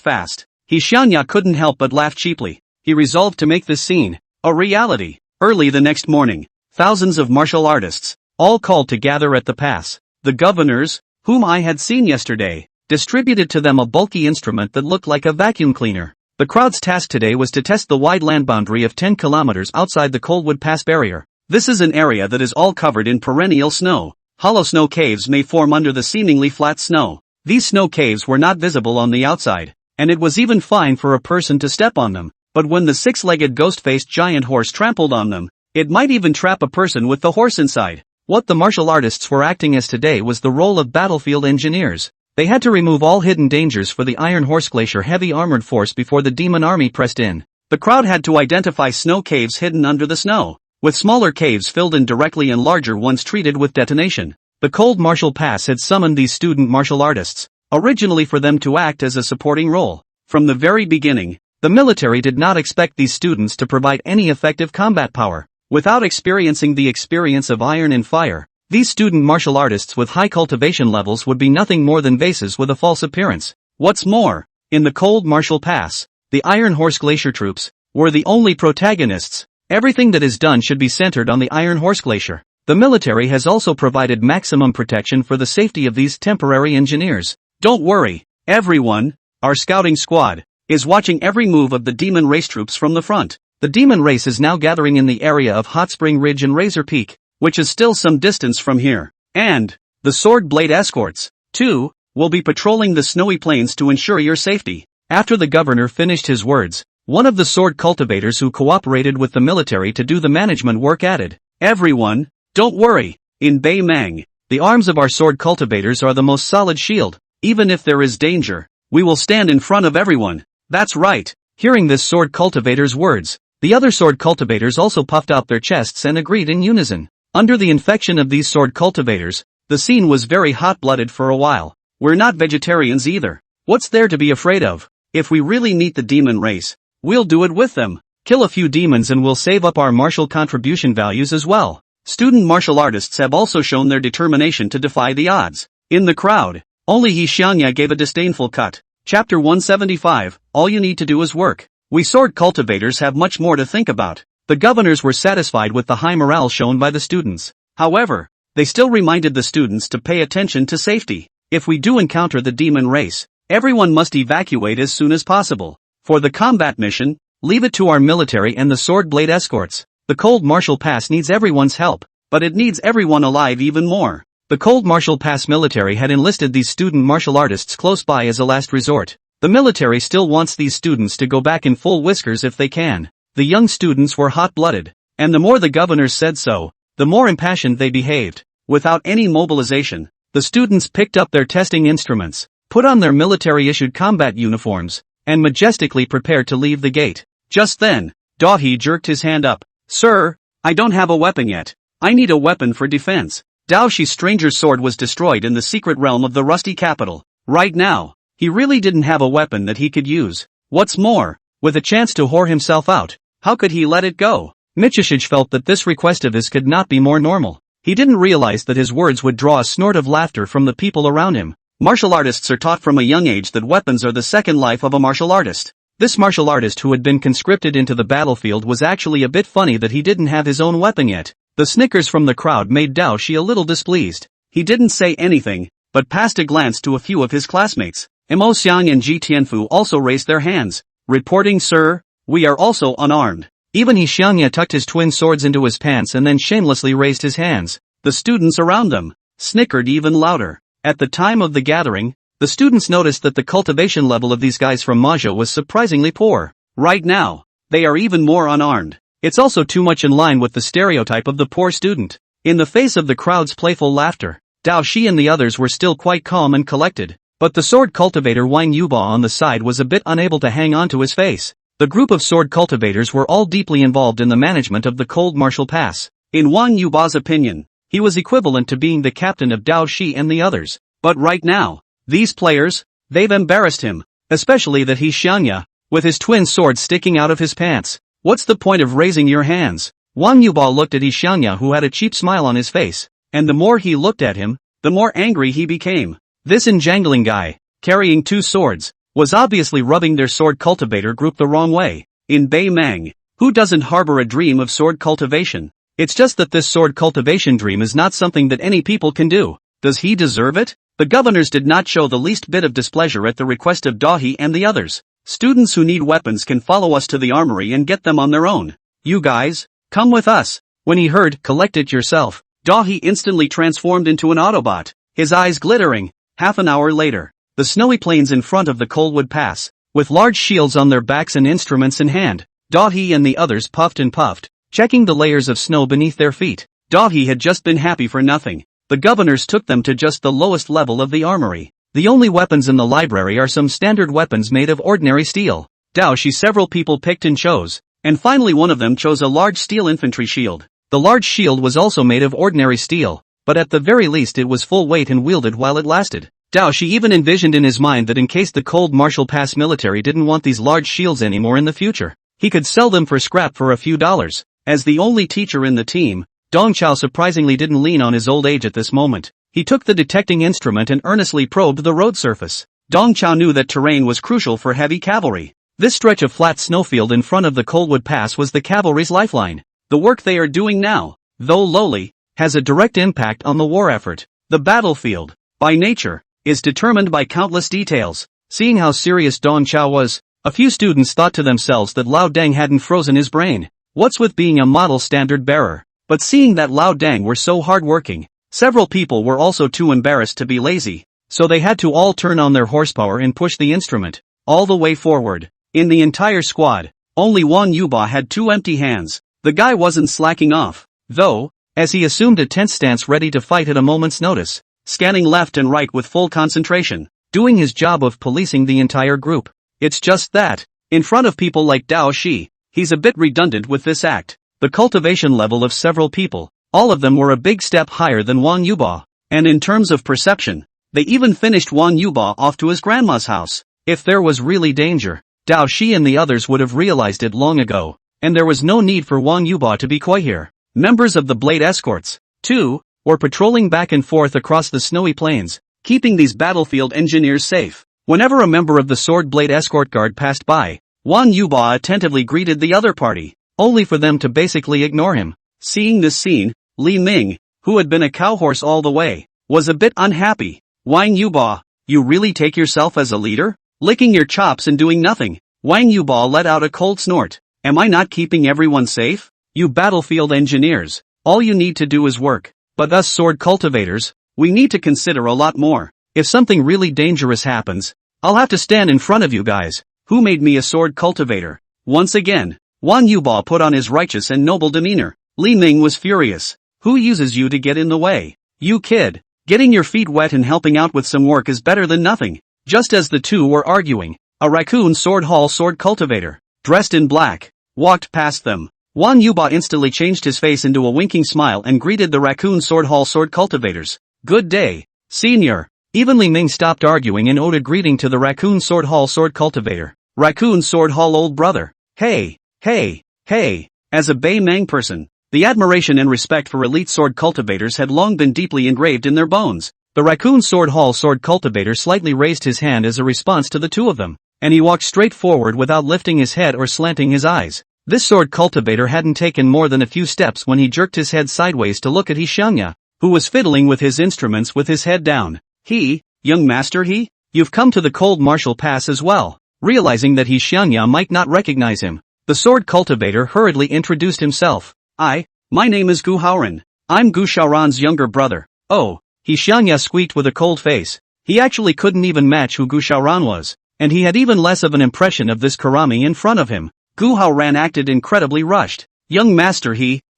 Fast. He Xiangya couldn't help but laugh cheaply. He resolved to make this scene a reality. Early the next morning, thousands of martial artists, all called to gather at the pass. The governors, whom I had seen yesterday, distributed to them a bulky instrument that looked like a vacuum cleaner. The crowd's task today was to test the wide land boundary of 10 kilometers outside the Coldwood Pass barrier. This is an area that is all covered in perennial snow. Hollow snow caves may form under the seemingly flat snow. These snow caves were not visible on the outside, and it was even fine for a person to step on them, but when the six-legged ghost-faced giant horse trampled on them, it might even trap a person with the horse inside. What the martial artists were acting as today was the role of battlefield engineers. They had to remove all hidden dangers for the Iron Horse Glacier heavy armored force before the demon army pressed in. The crowd had to identify snow caves hidden under the snow, with smaller caves filled in directly and larger ones treated with detonation. The Cold Martial Pass had summoned these student martial artists, originally for them to act as a supporting role. From the very beginning, the military did not expect these students to provide any effective combat power. Without experiencing the experience of iron and fire, these student martial artists with high cultivation levels would be nothing more than vases with a false appearance. What's more, in the Cold Martial Pass, the Iron Horse Glacier troops were the only protagonists. Everything that is done should be centered on the Iron Horse Glacier. The military has also provided maximum protection for the safety of these temporary engineers. Don't worry, everyone, our scouting squad, is watching every move of the demon race troops from the front. The demon race is now gathering in the area of Hot Spring Ridge and Razor Peak, which is still some distance from here. And the Sword Blade escorts, too, will be patrolling the snowy plains to ensure your safety. After the governor finished his words, one of the sword cultivators who cooperated with the military to do the management work added, everyone, don't worry. In Bei Mang, the arms of our sword cultivators are the most solid shield. Even if there is danger, we will stand in front of everyone. That's right. Hearing this sword cultivator's words, the other sword cultivators also puffed out their chests and agreed in unison. Under the infection of these sword cultivators, the scene was very hot-blooded for a while. We're not vegetarians either. What's there to be afraid of? If we really meet the demon race, we'll do it with them. Kill a few demons and we'll save up our martial contribution values as well. Student martial artists have also shown their determination to defy the odds. In the crowd, only He Xiangya gave a disdainful cut. Chapter 175, all you need to do is work. We sword cultivators have much more to think about. The governors were satisfied with the high morale shown by the students. However, they still reminded the students to pay attention to safety. If we do encounter the demon race, everyone must evacuate as soon as possible. For the combat mission, leave it to our military and the sword blade escorts. The Cold Martial Pass needs everyone's help, but it needs everyone alive even more. The Cold Martial Pass military had enlisted these student martial artists close by as a last resort. The military still wants these students to go back in full whiskers if they can. The young students were hot-blooded, and the more the governors said so, the more impassioned they behaved. Without any mobilization, the students picked up their testing instruments, put on their military-issued combat uniforms, and majestically prepared to leave the gate. Just then, Dahi jerked his hand up. Sir, I don't have a weapon yet. I need a weapon for defense. Daoxi's stranger's sword was destroyed in the secret realm of the Rusty Capital. Right now, he really didn't have a weapon that he could use. What's more, with a chance to whore himself out, how could he let it go? Michishige felt that this request of his could not be more normal. He didn't realize that his words would draw a snort of laughter from the people around him. Martial artists are taught from a young age that weapons are the second life of a martial artist. This martial artist who had been conscripted into the battlefield was actually a bit funny that he didn't have his own weapon yet. The snickers from the crowd made Dao Shi a little displeased. He didn't say anything, but passed a glance to a few of his classmates. Mo Xiang and Ji Tianfu also raised their hands. Reporting, sir, we are also unarmed. Even He Xiangya tucked his twin swords into his pants and then shamelessly raised his hands. The students around them snickered even louder. At the time of the gathering, the students noticed that the cultivation level of these guys from Maja was surprisingly poor. Right now, they are even more unarmed. It's also too much in line with the stereotype of the poor student. In the face of the crowd's playful laughter, Dao Shi and the others were still quite calm and collected. But the sword cultivator Wang Yuba on the side was a bit unable to hang on to his face. The group of sword cultivators were all deeply involved in the management of the cold martial pass. In Wang Yuba's opinion, he was equivalent to being the captain of Dao Shi and the others. But right now, these players, they've embarrassed him. Especially that He Xiangya, with his twin swords sticking out of his pants. What's the point of raising your hands? Wang Yuba looked at He Xiangya, who had a cheap smile on his face. And the more he looked at him, the more angry he became. This enjangling guy, carrying two swords, was obviously rubbing their sword cultivator group the wrong way. In Bei Mang, who doesn't harbor a dream of sword cultivation? It's just that this sword cultivation dream is not something that any people can do. Does he deserve it? The governors did not show the least bit of displeasure at the request of Dahi and the others. Students who need weapons can follow us to the armory and get them on their own. You guys, come with us. When he heard, collect it yourself, Dahi instantly transformed into an Autobot, his eyes glittering. Half an hour later, the snowy plains in front of the Coldwood Pass, with large shields on their backs and instruments in hand, Dahi and the others puffed and puffed, checking the layers of snow beneath their feet. Dahi had just been happy for nothing. The governors took them to just the lowest level of the armory. The only weapons in the library are some standard weapons made of ordinary steel. Dao Shi several people picked and chose, and finally one of them chose a large steel infantry shield. The large shield was also made of ordinary steel, but at the very least it was full weight and wielded while it lasted. Dao Shi even envisioned in his mind that in case the cold martial pass military didn't want these large shields anymore in the future, he could sell them for scrap for a few dollars. As the only teacher in the team, Dong Chao surprisingly didn't lean on his old age at this moment. He took the detecting instrument and earnestly probed the road surface. Dong Chao knew that terrain was crucial for heavy cavalry. This stretch of flat snowfield in front of the Coldwood Pass was the cavalry's lifeline. The work they are doing now, though lowly, has a direct impact on the war effort. The battlefield, by nature, is determined by countless details. Seeing how serious Dong Chao was, a few students thought to themselves that Lao Deng hadn't frozen his brain. What's with being a model standard bearer? But seeing that Lao Deng were so hardworking, several people were also too embarrassed to be lazy, so they had to all turn on their horsepower and push the instrument all the way forward. In the entire squad, only Wang Yuba had two empty hands. The guy wasn't slacking off, though, as he assumed a tense stance ready to fight at a moment's notice, scanning left and right with full concentration, doing his job of policing the entire group. It's just that, in front of people like Dao Shi, he's a bit redundant with this act. The cultivation level of several people, all of them were a big step higher than Wang Yuba, and in terms of perception, they even finished Wang Yuba off to his grandma's house. If there was really danger, Dao Shi and the others would have realized it long ago, and there was no need for Wang Yuba to be coy here. Members of the Blade Escorts, too, were patrolling back and forth across the snowy plains, keeping these battlefield engineers safe. Whenever a member of the Sword Blade Escort Guard passed by, Wang Yuba attentively greeted the other party, only for them to basically ignore him. Seeing this scene, Li Ming, who had been a cowhorse all the way, was a bit unhappy. Wang Yuba, you really take yourself as a leader? Licking your chops and doing nothing. Wang Yuba let out a cold snort. Am I not keeping everyone safe? You battlefield engineers, all you need to do is work. But us sword cultivators, we need to consider a lot more. If something really dangerous happens, I'll have to stand in front of you guys. Who made me a sword cultivator? Once again, Wang Yuba put on his righteous and noble demeanor. Li Ming was furious. Who uses you to get in the way? You kid. Getting your feet wet and helping out with some work is better than nothing. Just as the two were arguing, a raccoon sword hall sword cultivator, dressed in black, walked past them. Wang Yuba instantly changed his face into a winking smile and greeted the raccoon sword hall sword cultivators. Good day, senior. Even Li Ming stopped arguing and owed a greeting to the raccoon sword hall sword cultivator. Raccoon Sword Hall old brother. Hey, hey, hey. As a Bay Mang person, the admiration and respect for elite sword cultivators had long been deeply engraved in their bones. The Raccoon Sword Hall sword cultivator slightly raised his hand as a response to the two of them, and he walked straight forward without lifting his head or slanting his eyes. This sword cultivator hadn't taken more than a few steps when he jerked his head sideways to look at Hishanya, who was fiddling with his instruments with his head down. Young master you've come to the cold martial pass as well. Realizing that Hishanya might not recognize him, the sword cultivator hurriedly introduced himself. My name is Gu Haoran. I'm Gu Xiaoran's younger brother. Oh, Hishanya squeaked with a cold face. He actually couldn't even match who Gu Xiaoran was, and he had even less of an impression of this Karami in front of him. Gu Haoran acted incredibly rushed. Young master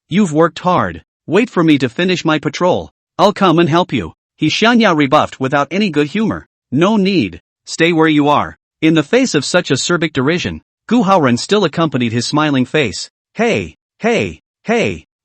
you've worked hard. Wait for me to finish my patrol. I'll come and help you. Hishanya rebuffed without any good humor. No need. Stay where you are. In the face of such acerbic derision, Gu Haoran still accompanied his smiling face. Hey.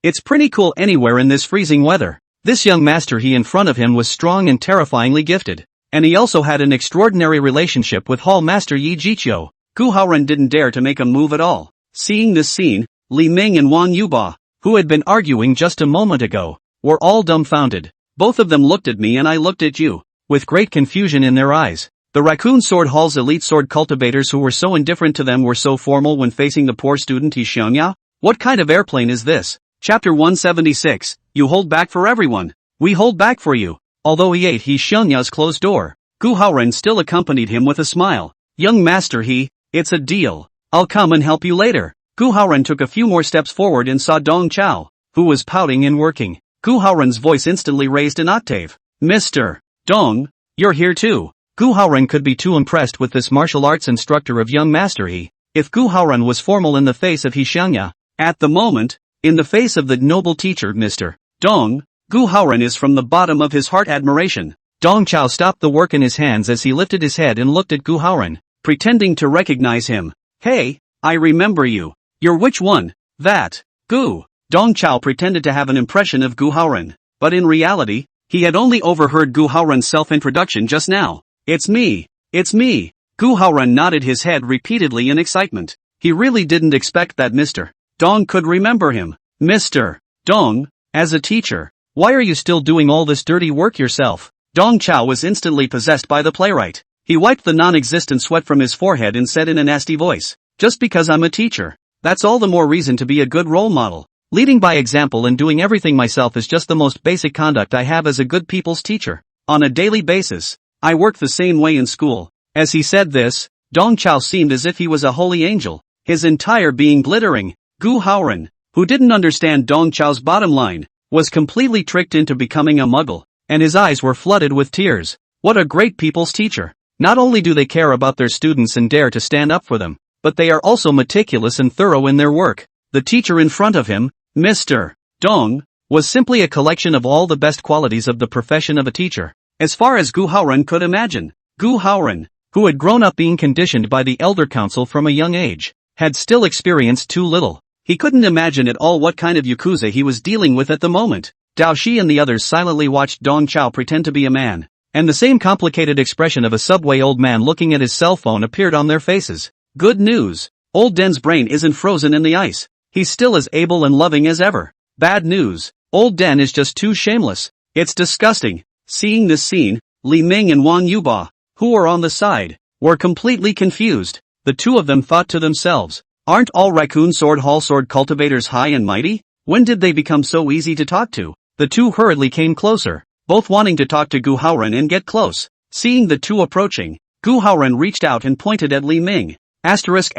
It's pretty cool anywhere in this freezing weather. This young master in front of him was strong and terrifyingly gifted, and he also had an extraordinary relationship with Hall Master Yi Jiqiu. Gu Haoran didn't dare to make a move at all. Seeing this scene, Li Ming and Wang Yuba, who had been arguing just a moment ago, were all dumbfounded. Both of them looked at me and I looked at you, with great confusion in their eyes. The Raccoon Sword Hall's elite sword cultivators who were so indifferent to them were so formal when facing the poor student Hishanya? What kind of airplane is this? Chapter 176, You hold back for everyone. We hold back for you. Although he ate Hishanya's closed door, Gu Haoran still accompanied him with a smile. Young master it's a deal. I'll come and help you later. Gu Haoran took a few more steps forward and saw Dong Chao, who was pouting and working. Gu Haoran's voice instantly raised an octave. Mr. Dong, you're here too. Gu Haoran could be too impressed with this martial arts instructor of young master if Gu Haoran was formal in the face of Hishanya. At the moment, in the face of the noble teacher Mr. Dong, Gu Haoran is from the bottom of his heart admiration. Dong Chao stopped the work in his hands as he lifted his head and looked at Gu Haoran, pretending to recognize him. Hey, I remember you. You're which one? That. Gu. Dong Chao pretended to have an impression of Gu Haoran, but in reality, he had only overheard Gu Haoran's self-introduction just now. It's me. Gu Haoran nodded his head repeatedly in excitement. He really didn't expect that Mr. Dong could remember him. Mr. Dong, as a teacher, why are you still doing all this dirty work yourself? Dong Chao was instantly possessed by the playwright. He wiped the non-existent sweat from his forehead and said in a nasty voice, just because I'm a teacher, that's all the more reason to be a good role model. Leading by example and doing everything myself is just the most basic conduct I have as a good people's teacher. On a daily basis, I work the same way in school. As he said this, Dong Chao seemed as if he was a holy angel, his entire being glittering. Gu Haoran, who didn't understand Dong Chao's bottom line, was completely tricked into becoming a muggle, and his eyes were flooded with tears. What a great people's teacher. Not only do they care about their students and dare to stand up for them, but they are also meticulous and thorough in their work. The teacher in front of him, Mr. Dong, was simply a collection of all the best qualities of the profession of a teacher, as far as Gu Haoran could imagine. Gu Haoran, who had grown up being conditioned by the Elder Council from a young age, had still experienced too little. He couldn't imagine at all what kind of yakuza he was dealing with at the moment. Dao Shi and the others silently watched Dong Chao pretend to be a man, and the same complicated expression of a subway old man looking at his cell phone appeared on their faces. Good news. Old Den's brain isn't frozen in the ice. He's still as able and loving as ever. Bad news. Old Den is just too shameless. It's disgusting. Seeing this scene, Li Ming and Wang Yuba, who were on the side, were completely confused. The two of them thought to themselves, aren't all Raccoon Sword Hall sword cultivators high and mighty? When did they become so easy to talk to? The two hurriedly came closer, both wanting to talk to Gu Haoran and get close. Seeing the two approaching, Gu Haoran reached out and pointed at Li Ming. Asterisk.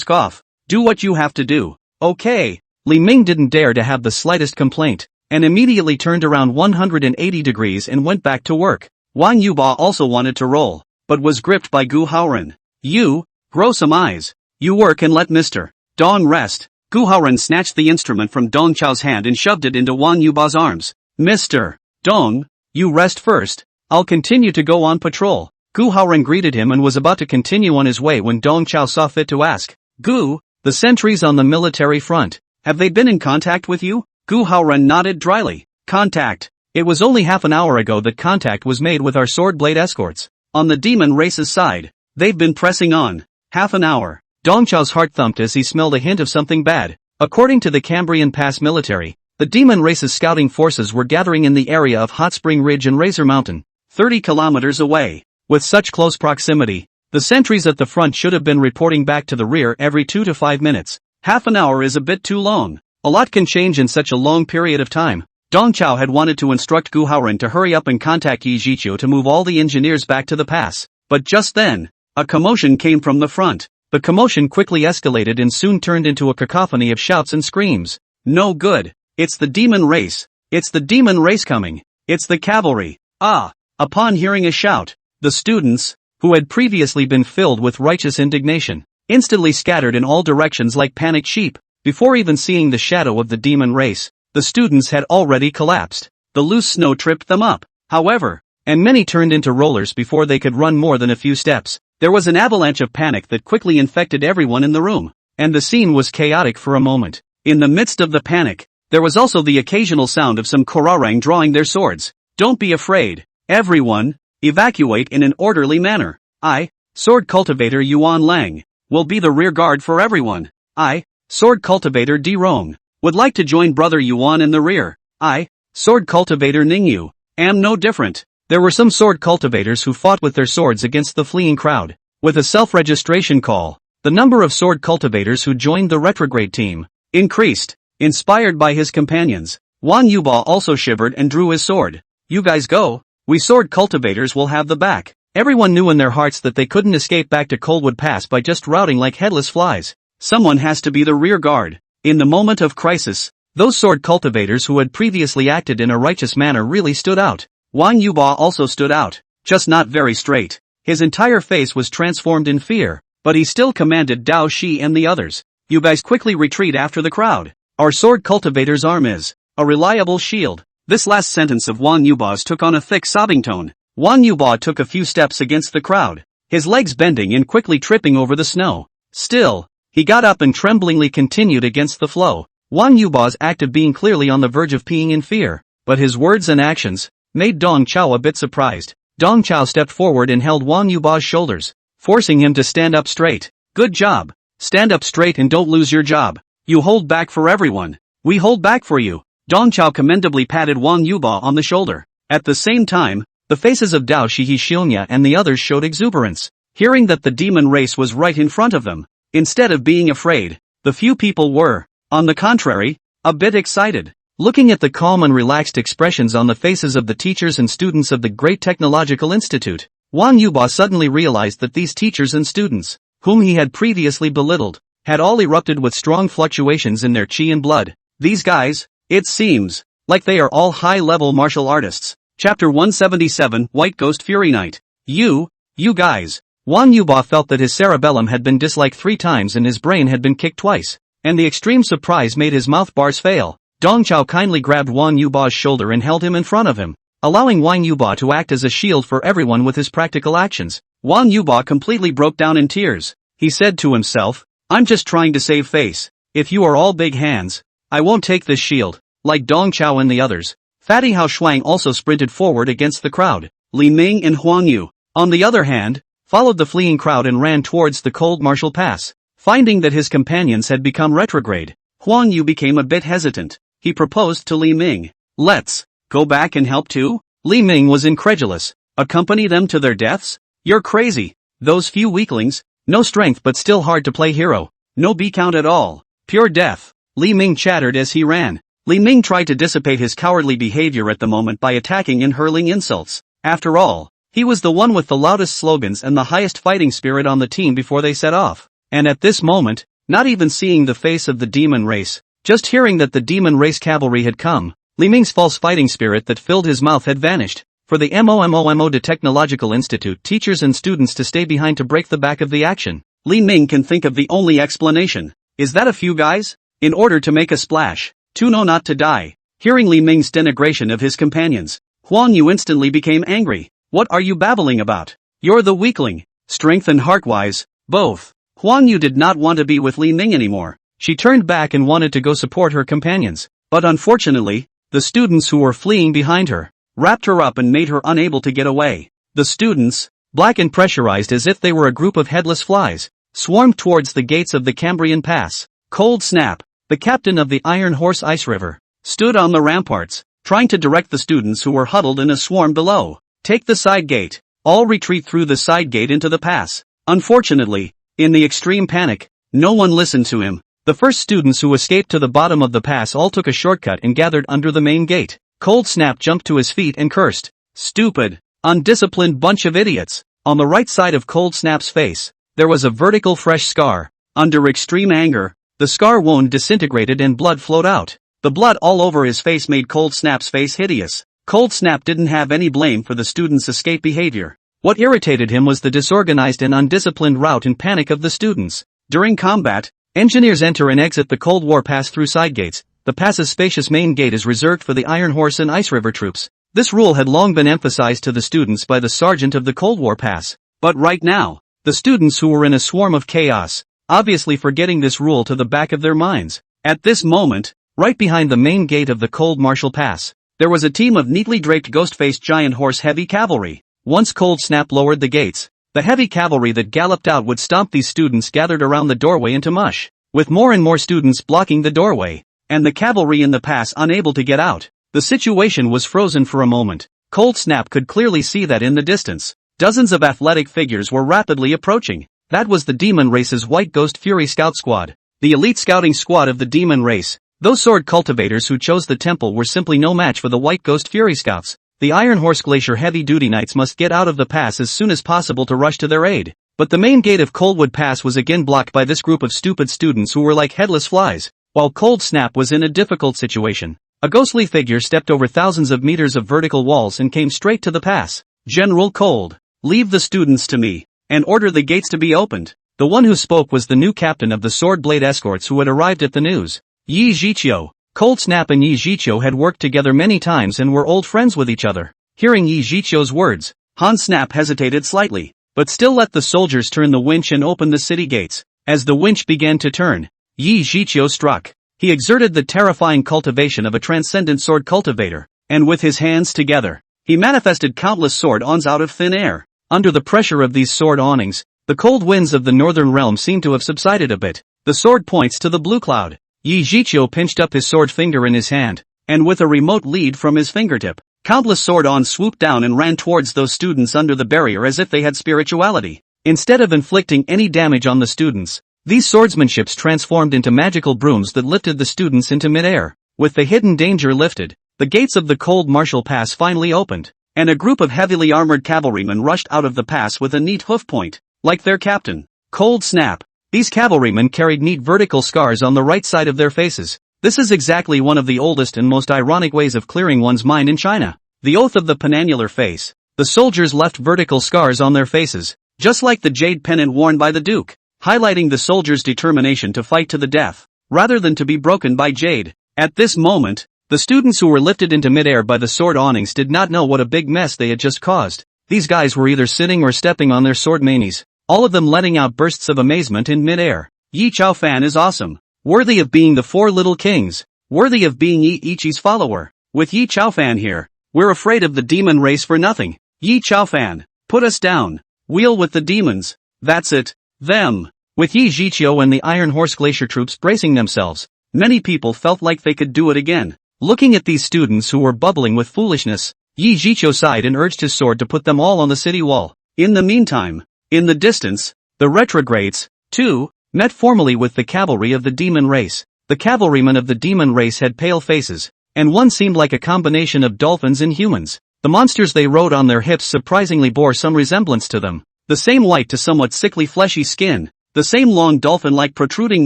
Off. Do what you have to do. Okay. Li Ming didn't dare to have the slightest complaint, and immediately turned around 180 degrees and went back to work. Wang Yuba also wanted to roll, but was gripped by Gu Haoran. You, grow some eyes. You work and let Mr. Dong rest. Gu Haoran snatched the instrument from Dong Chao's hand and shoved it into Wang Yuba's arms. Mr. Dong, you rest first. I'll continue to go on patrol. Gu Haoran greeted him and was about to continue on his way when Dong Chao saw fit to ask, Gu, the sentries on the military front, have they been in contact with you? Gu Haoran nodded dryly. Contact. It was only half an hour ago that contact was made with our sword blade escorts. On the demon race's side, They've been pressing on. Half an hour. Dong Chao's heart thumped as he smelled a hint of something bad. According to the Cambrian Pass military, the demon race's scouting forces were gathering in the area of Hot Spring Ridge and Razor Mountain, 30 kilometers away. With such close proximity, the sentries at the front should have been reporting back to the rear every 2 to 5 minutes. Half an hour is a bit too long. A lot can change in such a long period of time. Dong Chao had wanted to instruct Gu Haoren to hurry up and contact Yi Jiqiu to move all the engineers back to the pass. But just then, a commotion came from the front. The commotion quickly escalated and soon turned into a cacophony of shouts and screams. No good. It's the demon race. It's the demon race coming. It's the cavalry. Ah! Upon hearing a shout, the students, who had previously been filled with righteous indignation, instantly scattered in all directions like panicked sheep. Before even seeing the shadow of the demon race, the students had already collapsed. The loose snow tripped them up, however, and many turned into rollers before they could run more than a few steps. There was an avalanche of panic that quickly infected everyone in the room, and the scene was chaotic for a moment. In the midst of the panic, there was also the occasional sound of some Korarang drawing their swords. Don't be afraid. Everyone, evacuate in an orderly manner. I, Sword Cultivator Yuan Lang, will be the rear guard for everyone. I, Sword Cultivator Di Rong, would like to join Brother Yuan in the rear. I, Sword Cultivator Ningyu, am no different. There were some sword cultivators who fought with their swords against the fleeing crowd. With a self-registration call, the number of sword cultivators who joined the retrograde team increased. Inspired by his companions, Wan Yuba also shivered and drew his sword. You guys go. We sword cultivators will have the back. Everyone knew in their hearts that they couldn't escape back to Coldwood Pass by just routing like headless flies. Someone has to be the rear guard. In the moment of crisis, those sword cultivators who had previously acted in a righteous manner really stood out. Wang Yuba also stood out, just not very straight. His entire face was transformed in fear, but he still commanded Dao Shi and the others. You guys quickly retreat after the crowd. Our sword cultivator's arm is a reliable shield. This last sentence of Wang Yuba's took on a thick sobbing tone. Wang Yuba took a few steps against the crowd, his legs bending and quickly tripping over the snow. Still, he got up and tremblingly continued against the flow. Wang Yuba's act of being clearly on the verge of peeing in fear, but his words and actions made Dong Chao a bit surprised. Dong Chao stepped forward and held Wang Yuba's shoulders, forcing him to stand up straight. Good job. Stand up straight and don't lose your job. You hold back for everyone. We hold back for you. Dong Chao commendably patted Wang Yuba on the shoulder. At the same time, the faces of Dao Shihi Xiongya and the others showed exuberance, hearing that the demon race was right in front of them. Instead of being afraid, the few people were, on the contrary, a bit excited. Looking at the calm and relaxed expressions on the faces of the teachers and students of the Great Technological Institute, Wang Yuba suddenly realized that these teachers and students, whom he had previously belittled, had all erupted with strong fluctuations in their qi and blood. These guys, it seems, like they are all high-level martial artists. Chapter 177, White Ghost Fury Night. You guys. Wang Yuba felt that his cerebellum had been disliked 3 times and his brain had been kicked twice, and the extreme surprise made his mouth bars fail. Dong Chao kindly grabbed Wang Yuba's shoulder and held him in front of him, allowing Wang Yuba to act as a shield for everyone with his practical actions. Wang Yuba completely broke down in tears. He said to himself, I'm just trying to save face. If you are all big hands, I won't take this shield. Like Dong Chao and the others, Fatty Hao Shuang also sprinted forward against the crowd. Li Ming and Huang Yu, on the other hand, followed the fleeing crowd and ran towards the cold martial pass. Finding that his companions had become retrograde, Huang Yu became a bit hesitant. He proposed to Li Ming, let's go back and help too? Li Ming was incredulous. Accompany them to their deaths? You're crazy. Those few weaklings, no strength but still hard to play hero. No B count at all. Pure death. Li Ming chattered as he ran. Li Ming tried to dissipate his cowardly behavior at the moment by attacking and hurling insults. After all, he was the one with the loudest slogans and the highest fighting spirit on the team before they set off. And at this moment, not even seeing the face of the demon race, just hearing that the demon race cavalry had come, Li Ming's false fighting spirit that filled his mouth had vanished. For the MOMOMO de Technological Institute teachers and students to stay behind to break the back of the action, Li Ming can think of the only explanation. Is that a few guys? In order to make a splash, to know not to die. Hearing Li Ming's denigration of his companions, Huang Yu instantly became angry. What are you babbling about? You're the weakling. Strength and heart-wise, both. Huang Yu did not want to be with Li Ming anymore. She turned back and wanted to go support her companions. But unfortunately, the students who were fleeing behind her wrapped her up and made her unable to get away. The students, black and pressurized as if they were a group of headless flies, swarmed towards the gates of the Cambrian Pass. Cold Snap, the captain of the Iron Horse Ice River, stood on the ramparts, trying to direct the students who were huddled in a swarm below. Take the side gate. All retreat through the side gate into the pass. Unfortunately, in the extreme panic, no one listened to him. The first students who escaped to the bottom of the pass all took a shortcut and gathered under the main gate. Cold Snap jumped to his feet and cursed. Stupid, undisciplined bunch of idiots. On the right side of Cold Snap's face, there was a vertical fresh scar. Under extreme anger, the scar wound disintegrated and blood flowed out. The blood all over his face made Cold Snap's face hideous. Cold Snap didn't have any blame for the students' escape behavior. What irritated him was the disorganized and undisciplined rout and panic of the students. During combat, engineers enter and exit the Cold War Pass through side gates. The pass's spacious main gate is reserved for the Iron Horse and Ice River troops. This rule had long been emphasized to the students by the sergeant of the Cold War Pass. But right now, the students who were in a swarm of chaos, obviously forgetting this rule to the back of their minds. At this moment, right behind the main gate of the Cold Martial Pass, there was a team of neatly draped ghost-faced giant horse heavy cavalry. Once Cold Snap lowered the gates, the heavy cavalry that galloped out would stomp these students gathered around the doorway into mush, with more and more students blocking the doorway, and the cavalry in the pass unable to get out. The situation was frozen for a moment. Cold Snap could clearly see that in the distance, dozens of athletic figures were rapidly approaching. That was the Demon Race's White Ghost Fury Scout Squad, the elite scouting squad of the Demon Race. Those sword cultivators who chose the temple were simply no match for the White Ghost Fury Scouts. The Iron Horse Glacier heavy-duty knights must get out of the pass as soon as possible to rush to their aid. But the main gate of Coldwood Pass was again blocked by this group of stupid students who were like headless flies. While Cold Snap was in a difficult situation, a ghostly figure stepped over thousands of meters of vertical walls and came straight to the pass. General Cold, leave the students to me, and order the gates to be opened. The one who spoke was the new captain of the Sword Blade Escorts who had arrived at the news. Yi Zhiqiu. Cold Snap and Yi Zhiqiu had worked together many times and were old friends with each other. Hearing Yi Zhiqiu's words, Han Snap hesitated slightly, but still let the soldiers turn the winch and open the city gates. As the winch began to turn, Yi Zhiqiu struck. He exerted the terrifying cultivation of a transcendent sword cultivator, and with his hands together, he manifested countless sword-ons out of thin air. Under the pressure of these sword-onings, the cold winds of the northern realm seemed to have subsided a bit. The sword points to the blue cloud. Yi Zhiqiu pinched up his sword finger in his hand, and with a remote lead from his fingertip, countless sword-ons swooped down and ran towards those students under the barrier as if they had spirituality. Instead of inflicting any damage on the students, these swordsmanships transformed into magical brooms that lifted the students into midair. With the hidden danger lifted, the gates of the Cold Martial Pass finally opened, and a group of heavily armored cavalrymen rushed out of the pass with a neat hoof point, like their captain, Cold Snap. These cavalrymen carried neat vertical scars on the right side of their faces. This is exactly one of the oldest and most ironic ways of clearing one's mind in China. The oath of the penannular face. The soldiers left vertical scars on their faces, just like the jade pennant worn by the Duke, highlighting the soldiers' determination to fight to the death, rather than to be broken by jade. At this moment, the students who were lifted into midair by the sword awnings did not know what a big mess they had just caused. These guys were either sitting or stepping on their sword manies, all of them letting out bursts of amazement in midair. Yi Chaofan is awesome, worthy of being the Four Little Kings, worthy of being Yi Ichi's follower. With Yi Chaofan here, we're afraid of the demon race for nothing. Yi Chaofan, put us down. Wheel with the demons. That's it. Them. With Yi Zhiqiu and the Iron Horse Glacier troops bracing themselves, many people felt like they could do it again. Looking at these students who were bubbling with foolishness, Yi Zhiqiu sighed and urged his sword to put them all on the city wall. In the meantime, in the distance, the retrogrades, too, met formally with the cavalry of the demon race. The cavalrymen of the demon race had pale faces, and one seemed like a combination of dolphins and humans. The monsters they rode on their hips surprisingly bore some resemblance to them. The same white to somewhat sickly fleshy skin, the same long dolphin-like protruding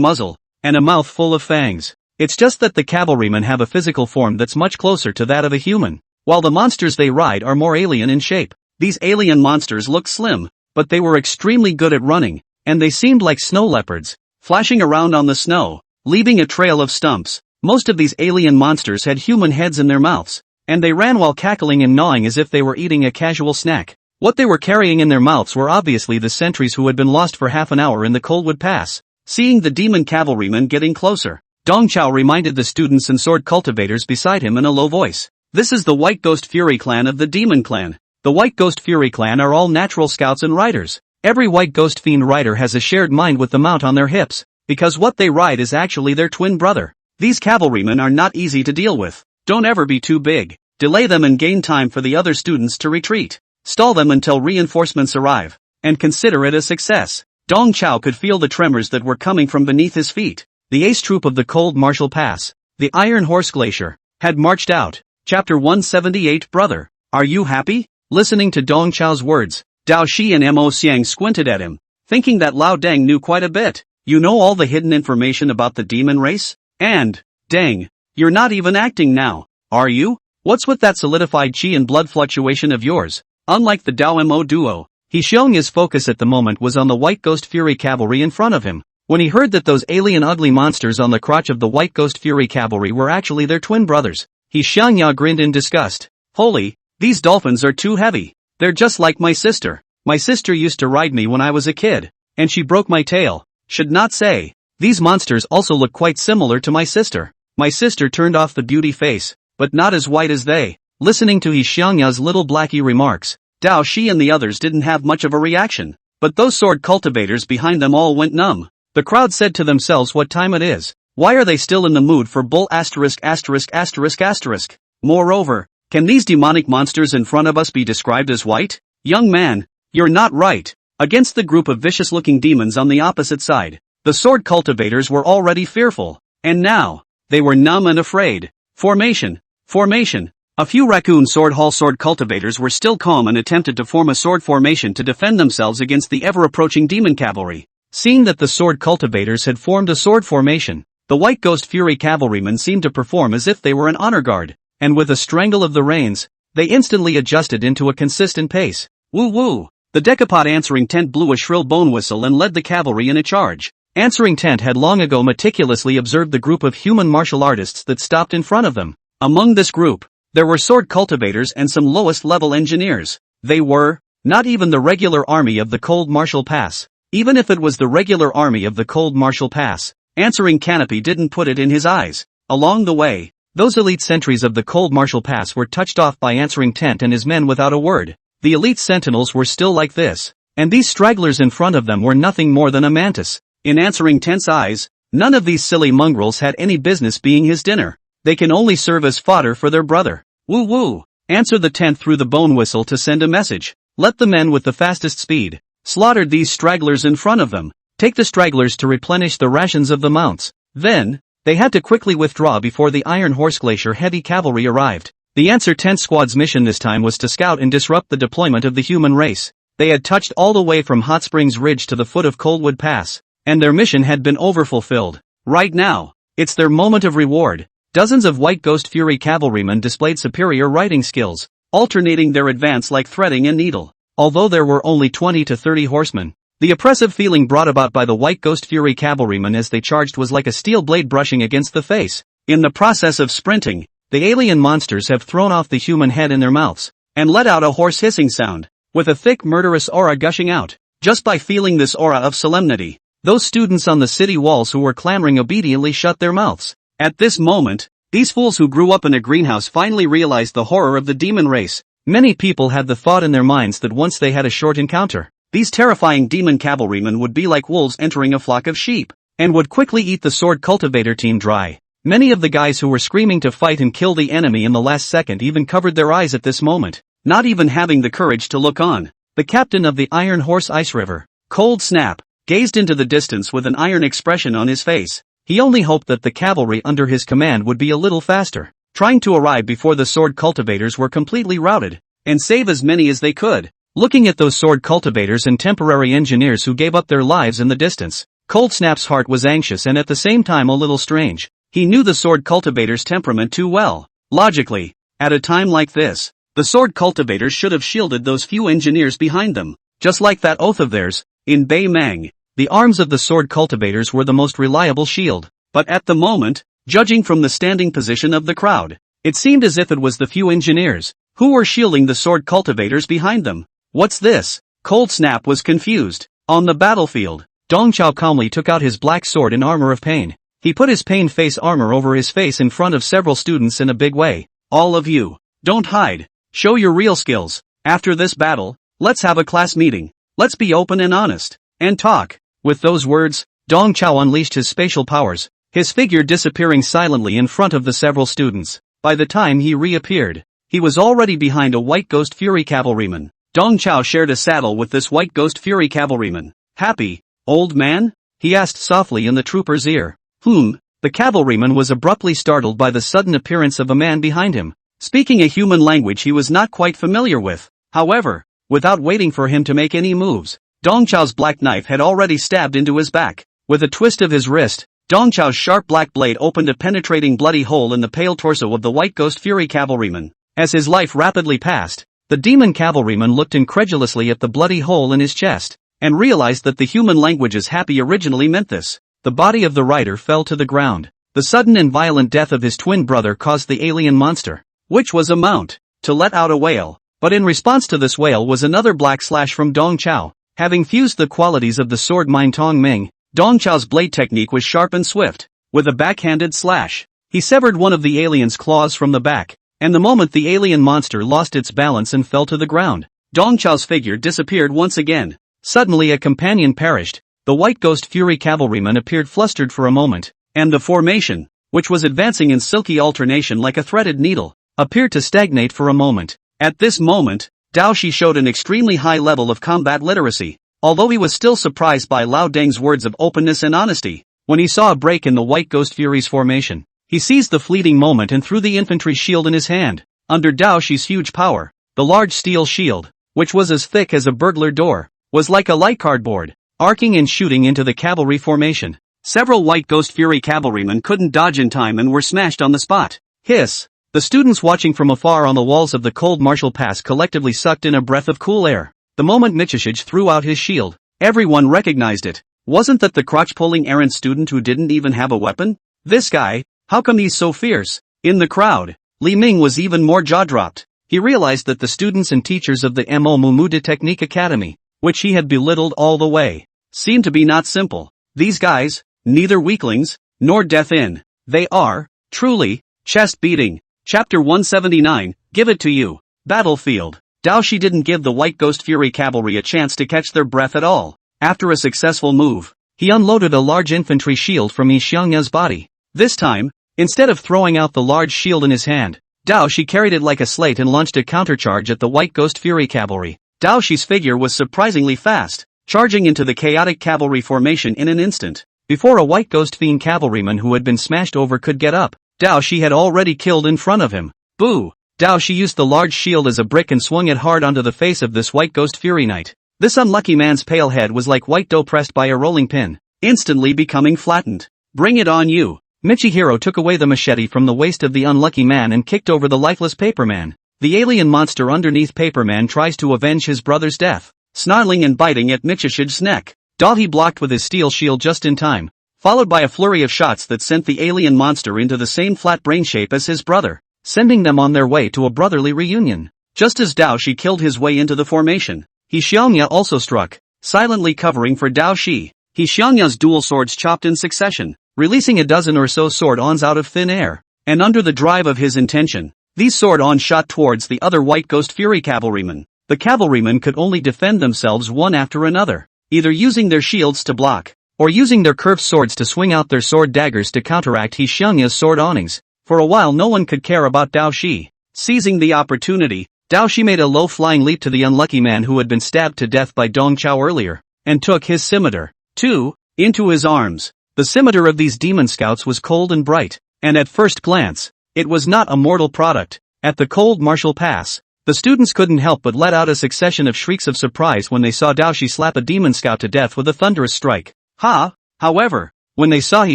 muzzle, and a mouth full of fangs. It's just that the cavalrymen have a physical form that's much closer to that of a human, while the monsters they ride are more alien in shape. These alien monsters look slim, but they were extremely good at running, and they seemed like snow leopards, flashing around on the snow, leaving a trail of stumps. Most of these alien monsters had human heads in their mouths, and they ran while cackling and gnawing as if they were eating a casual snack. What they were carrying in their mouths were obviously the sentries who had been lost for half an hour in the Coldwood Pass. Seeing the demon cavalrymen getting closer, Dong Chao reminded the students and sword cultivators beside him in a low voice. This is the White Ghost Fury clan of the Demon Clan. The White Ghost Fury clan are all natural scouts and riders. Every White Ghost Fiend rider has a shared mind with the mount on their hips, because what they ride is actually their twin brother. These cavalrymen are not easy to deal with. Don't ever be too big. Delay them and gain time for the other students to retreat. Stall them until reinforcements arrive, and consider it a success. Dong Chao could feel the tremors that were coming from beneath his feet. The ace troop of the Cold Martial Pass, the Iron Horse Glacier, had marched out. Chapter 178. Brother, are you happy? Listening to Dong Chao's words, Dao Shi and Mo Xiang squinted at him, thinking that Lao Deng knew quite a bit. You know all the hidden information about the demon race? And, dang, you're not even acting now, are you? What's with that solidified chi and blood fluctuation of yours? Unlike the Dao Mo duo, He showing his focus at the moment was on the White Ghost Fury cavalry in front of him. When he heard that those alien ugly monsters on the crotch of the White Ghost Fury cavalry were actually their twin brothers, He Xiangya grinned in disgust. Holy, these dolphins are too heavy. They're just like my sister. My sister used to ride me when I was a kid, and she broke my tail. Should not say. These monsters also look quite similar to my sister. My sister turned off the beauty face, but not as white as they. Listening to He Xiangya's little blackie remarks, Dao Shi and the others didn't have much of a reaction, but those sword cultivators behind them all went numb. The crowd said to themselves, what time it is? Why are they still in the mood for bull asterisk asterisk asterisk asterisk? Moreover, can these demonic monsters in front of us be described as white? Young man, you're not right. Against the group of vicious-looking demons on the opposite side, the sword cultivators were already fearful, and now, they were numb and afraid. Formation. Formation. A few raccoon sword hall sword cultivators were still calm and attempted to form a sword formation to defend themselves against the ever-approaching demon cavalry. Seeing that the sword cultivators had formed a sword formation, the White Ghost Fury cavalrymen seemed to perform as if they were an honor guard, and with a strangle of the reins, they instantly adjusted into a consistent pace. Woo woo! The decapod answering tent blew a shrill bone whistle and led the cavalry in a charge. Answering tent had long ago meticulously observed the group of human martial artists that stopped in front of them. Among this group, there were sword cultivators and some lowest-level engineers. They were not even the regular army of the Cold Martial Pass. Even if it was the regular army of the Cold Martial Pass, Answering Canopy didn't put it in his eyes. Along the way, those elite sentries of the Cold Martial Pass were touched off by Answering Tent and his men without a word. The elite sentinels were still like this, and these stragglers in front of them were nothing more than a mantis. In Answering Tent's eyes, none of these silly mongrels had any business being his dinner. They can only serve as fodder for their brother. Woo woo! Answer the Tent threw the bone whistle to send a message. Let the men with the fastest speed slaughter these stragglers in front of them. Take the stragglers to replenish the rations of the mounts. Then, they had to quickly withdraw before the Iron Horse Glacier heavy cavalry arrived. The Answer Tent Squad's mission this time was to scout and disrupt the deployment of the human race. They had touched all the way from Hot Springs Ridge to the foot of Coldwood Pass, and their mission had been overfulfilled. Right now, it's their moment of reward. Dozens of White Ghost Fury cavalrymen displayed superior riding skills, alternating their advance like threading a needle. Although there were only 20 to 30 horsemen, the oppressive feeling brought about by the White Ghost Fury cavalrymen as they charged was like a steel blade brushing against the face. In the process of sprinting, the alien monsters have thrown off the human head in their mouths, and let out a hoarse hissing sound, with a thick murderous aura gushing out. Just by feeling this aura of solemnity, those students on the city walls who were clamoring obediently shut their mouths. At this moment, these fools who grew up in a greenhouse finally realized the horror of the demon race. Many people had the thought in their minds that once they had a short encounter, these terrifying demon cavalrymen would be like wolves entering a flock of sheep, and would quickly eat the sword cultivator team dry. Many of the guys who were screaming to fight and kill the enemy in the last second even covered their eyes at this moment, not even having the courage to look on. The captain of the Iron Horse Ice River, Cold Snap, gazed into the distance with an iron expression on his face. He only hoped that the cavalry under his command would be a little faster, trying to arrive before the sword cultivators were completely routed, and save as many as they could. Looking at those sword cultivators and temporary engineers who gave up their lives in the distance, Cold Snap's heart was anxious and at the same time a little strange. He knew the sword cultivator's temperament too well. Logically, at a time like this, the sword cultivators should have shielded those few engineers behind them, just like that oath of theirs. In Bei Mang, the arms of the sword cultivators were the most reliable shield, but at the moment, judging from the standing position of the crowd, it seemed as if it was the few engineers who were shielding the sword cultivators behind them. What's this? Cold Snap was confused. On the battlefield, Dong Chao calmly took out his black sword in armor of pain. He put his pain face armor over his face in front of several students in a big way. All of you, don't hide. Show your real skills. After this battle, let's have a class meeting. Let's be open and honest. And talk. With those words, Dong Chao unleashed his spatial powers, his figure disappearing silently in front of the several students. By the time he reappeared, he was already behind a white ghost fury cavalryman. Dong Chao shared a saddle with this white ghost fury cavalryman. Happy, old man? He asked softly in the trooper's ear. The cavalryman was abruptly startled by the sudden appearance of a man behind him, speaking a human language he was not quite familiar with. However, without waiting for him to make any moves, Dong Chao's black knife had already stabbed into his back. With a twist of his wrist, Dong Chao's sharp black blade opened a penetrating bloody hole in the pale torso of the white ghost fury cavalryman. As his life rapidly passed, the demon cavalryman looked incredulously at the bloody hole in his chest, and realized that the human language's happy originally meant this. The body of the rider fell to the ground. The sudden and violent death of his twin brother caused the alien monster, which was a mount, to let out a wail. But in response to this wail was another black slash from Dong Chao. Having fused the qualities of the sword Mein Tong Ming, Dong Chao's blade technique was sharp and swift. With a backhanded slash, he severed one of the alien's claws from the back, and the moment the alien monster lost its balance and fell to the ground, Dong Chao's figure disappeared once again. Suddenly a companion perished. The white ghost fury cavalryman appeared flustered for a moment, and the formation, which was advancing in silky alternation like a threaded needle, appeared to stagnate for a moment. At this moment, Dao Shi showed an extremely high level of combat literacy, although he was still surprised by Lao Deng's words of openness and honesty. When he saw a break in the white ghost fury's formation, he seized the fleeting moment and threw the infantry shield in his hand. Under Dao Shi's huge power, the large steel shield, which was as thick as a burglar door, was like a light cardboard, arcing and shooting into the cavalry formation. Several white ghost fury cavalrymen couldn't dodge in time and were smashed on the spot. Hiss! The students watching from afar on the walls of the cold martial pass collectively sucked in a breath of cool air. The moment Michishige threw out his shield, everyone recognized it. Wasn't that the crotch-pulling errant student who didn't even have a weapon? This guy, how come he's so fierce? In the crowd, Li Ming was even more jaw-dropped. He realized that the students and teachers of the manhwaedit Technique Academy, which he had belittled all the way, seemed to be not simple. These guys, neither weaklings, nor deaf-in. They are, truly, chest-beating. Chapter 179, Give It to You. Battlefield. Dao Shi didn't give the white ghost fury cavalry a chance to catch their breath at all. After a successful move, he unloaded a large infantry shield from Yi Xiangya's body. This time, instead of throwing out the large shield in his hand, Dao Shi carried it like a slate and launched a countercharge at the white ghost fury cavalry. Dao Shi's figure was surprisingly fast, charging into the chaotic cavalry formation in an instant. Before a white ghost fiend cavalryman who had been smashed over could get up, Dao Shi had already killed in front of him. Boo! Dao Shi used the large shield as a brick and swung it hard onto the face of this white ghost fury knight. This unlucky man's pale head was like white dough pressed by a rolling pin, instantly becoming flattened. Bring it on you! Michihiro took away the machete from the waist of the unlucky man and kicked over the lifeless paperman. The alien monster underneath Paperman tries to avenge his brother's death, snarling and biting at Michishige's neck. He blocked with his steel shield just in time, followed by a flurry of shots that sent the alien monster into the same flat brain shape as his brother, sending them on their way to a brotherly reunion. Just as Dao Shi killed his way into the formation, Yi Xiangya also struck, silently covering for Dao Shi. Yi Xiangya's dual swords chopped in succession, releasing a dozen or so sword-ons out of thin air, and under the drive of his intention, these sword-ons shot towards the other white ghost fury cavalrymen. The cavalrymen could only defend themselves one after another, either using their shields to block, or using their curved swords to swing out their sword daggers to counteract Yi Xiangya's sword awnings. For a while no one could care about Dao Shi. Seizing the opportunity, Dao Shi made a low-flying leap to the unlucky man who had been stabbed to death by Dong Chao earlier, and took his scimitar, too, into his arms. The scimitar of these demon scouts was cold and bright, and at first glance, it was not a mortal product. At the cold martial pass, the students couldn't help but let out a succession of shrieks of surprise when they saw Dao Shi slap a demon scout to death with a thunderous strike. However, when they saw Yi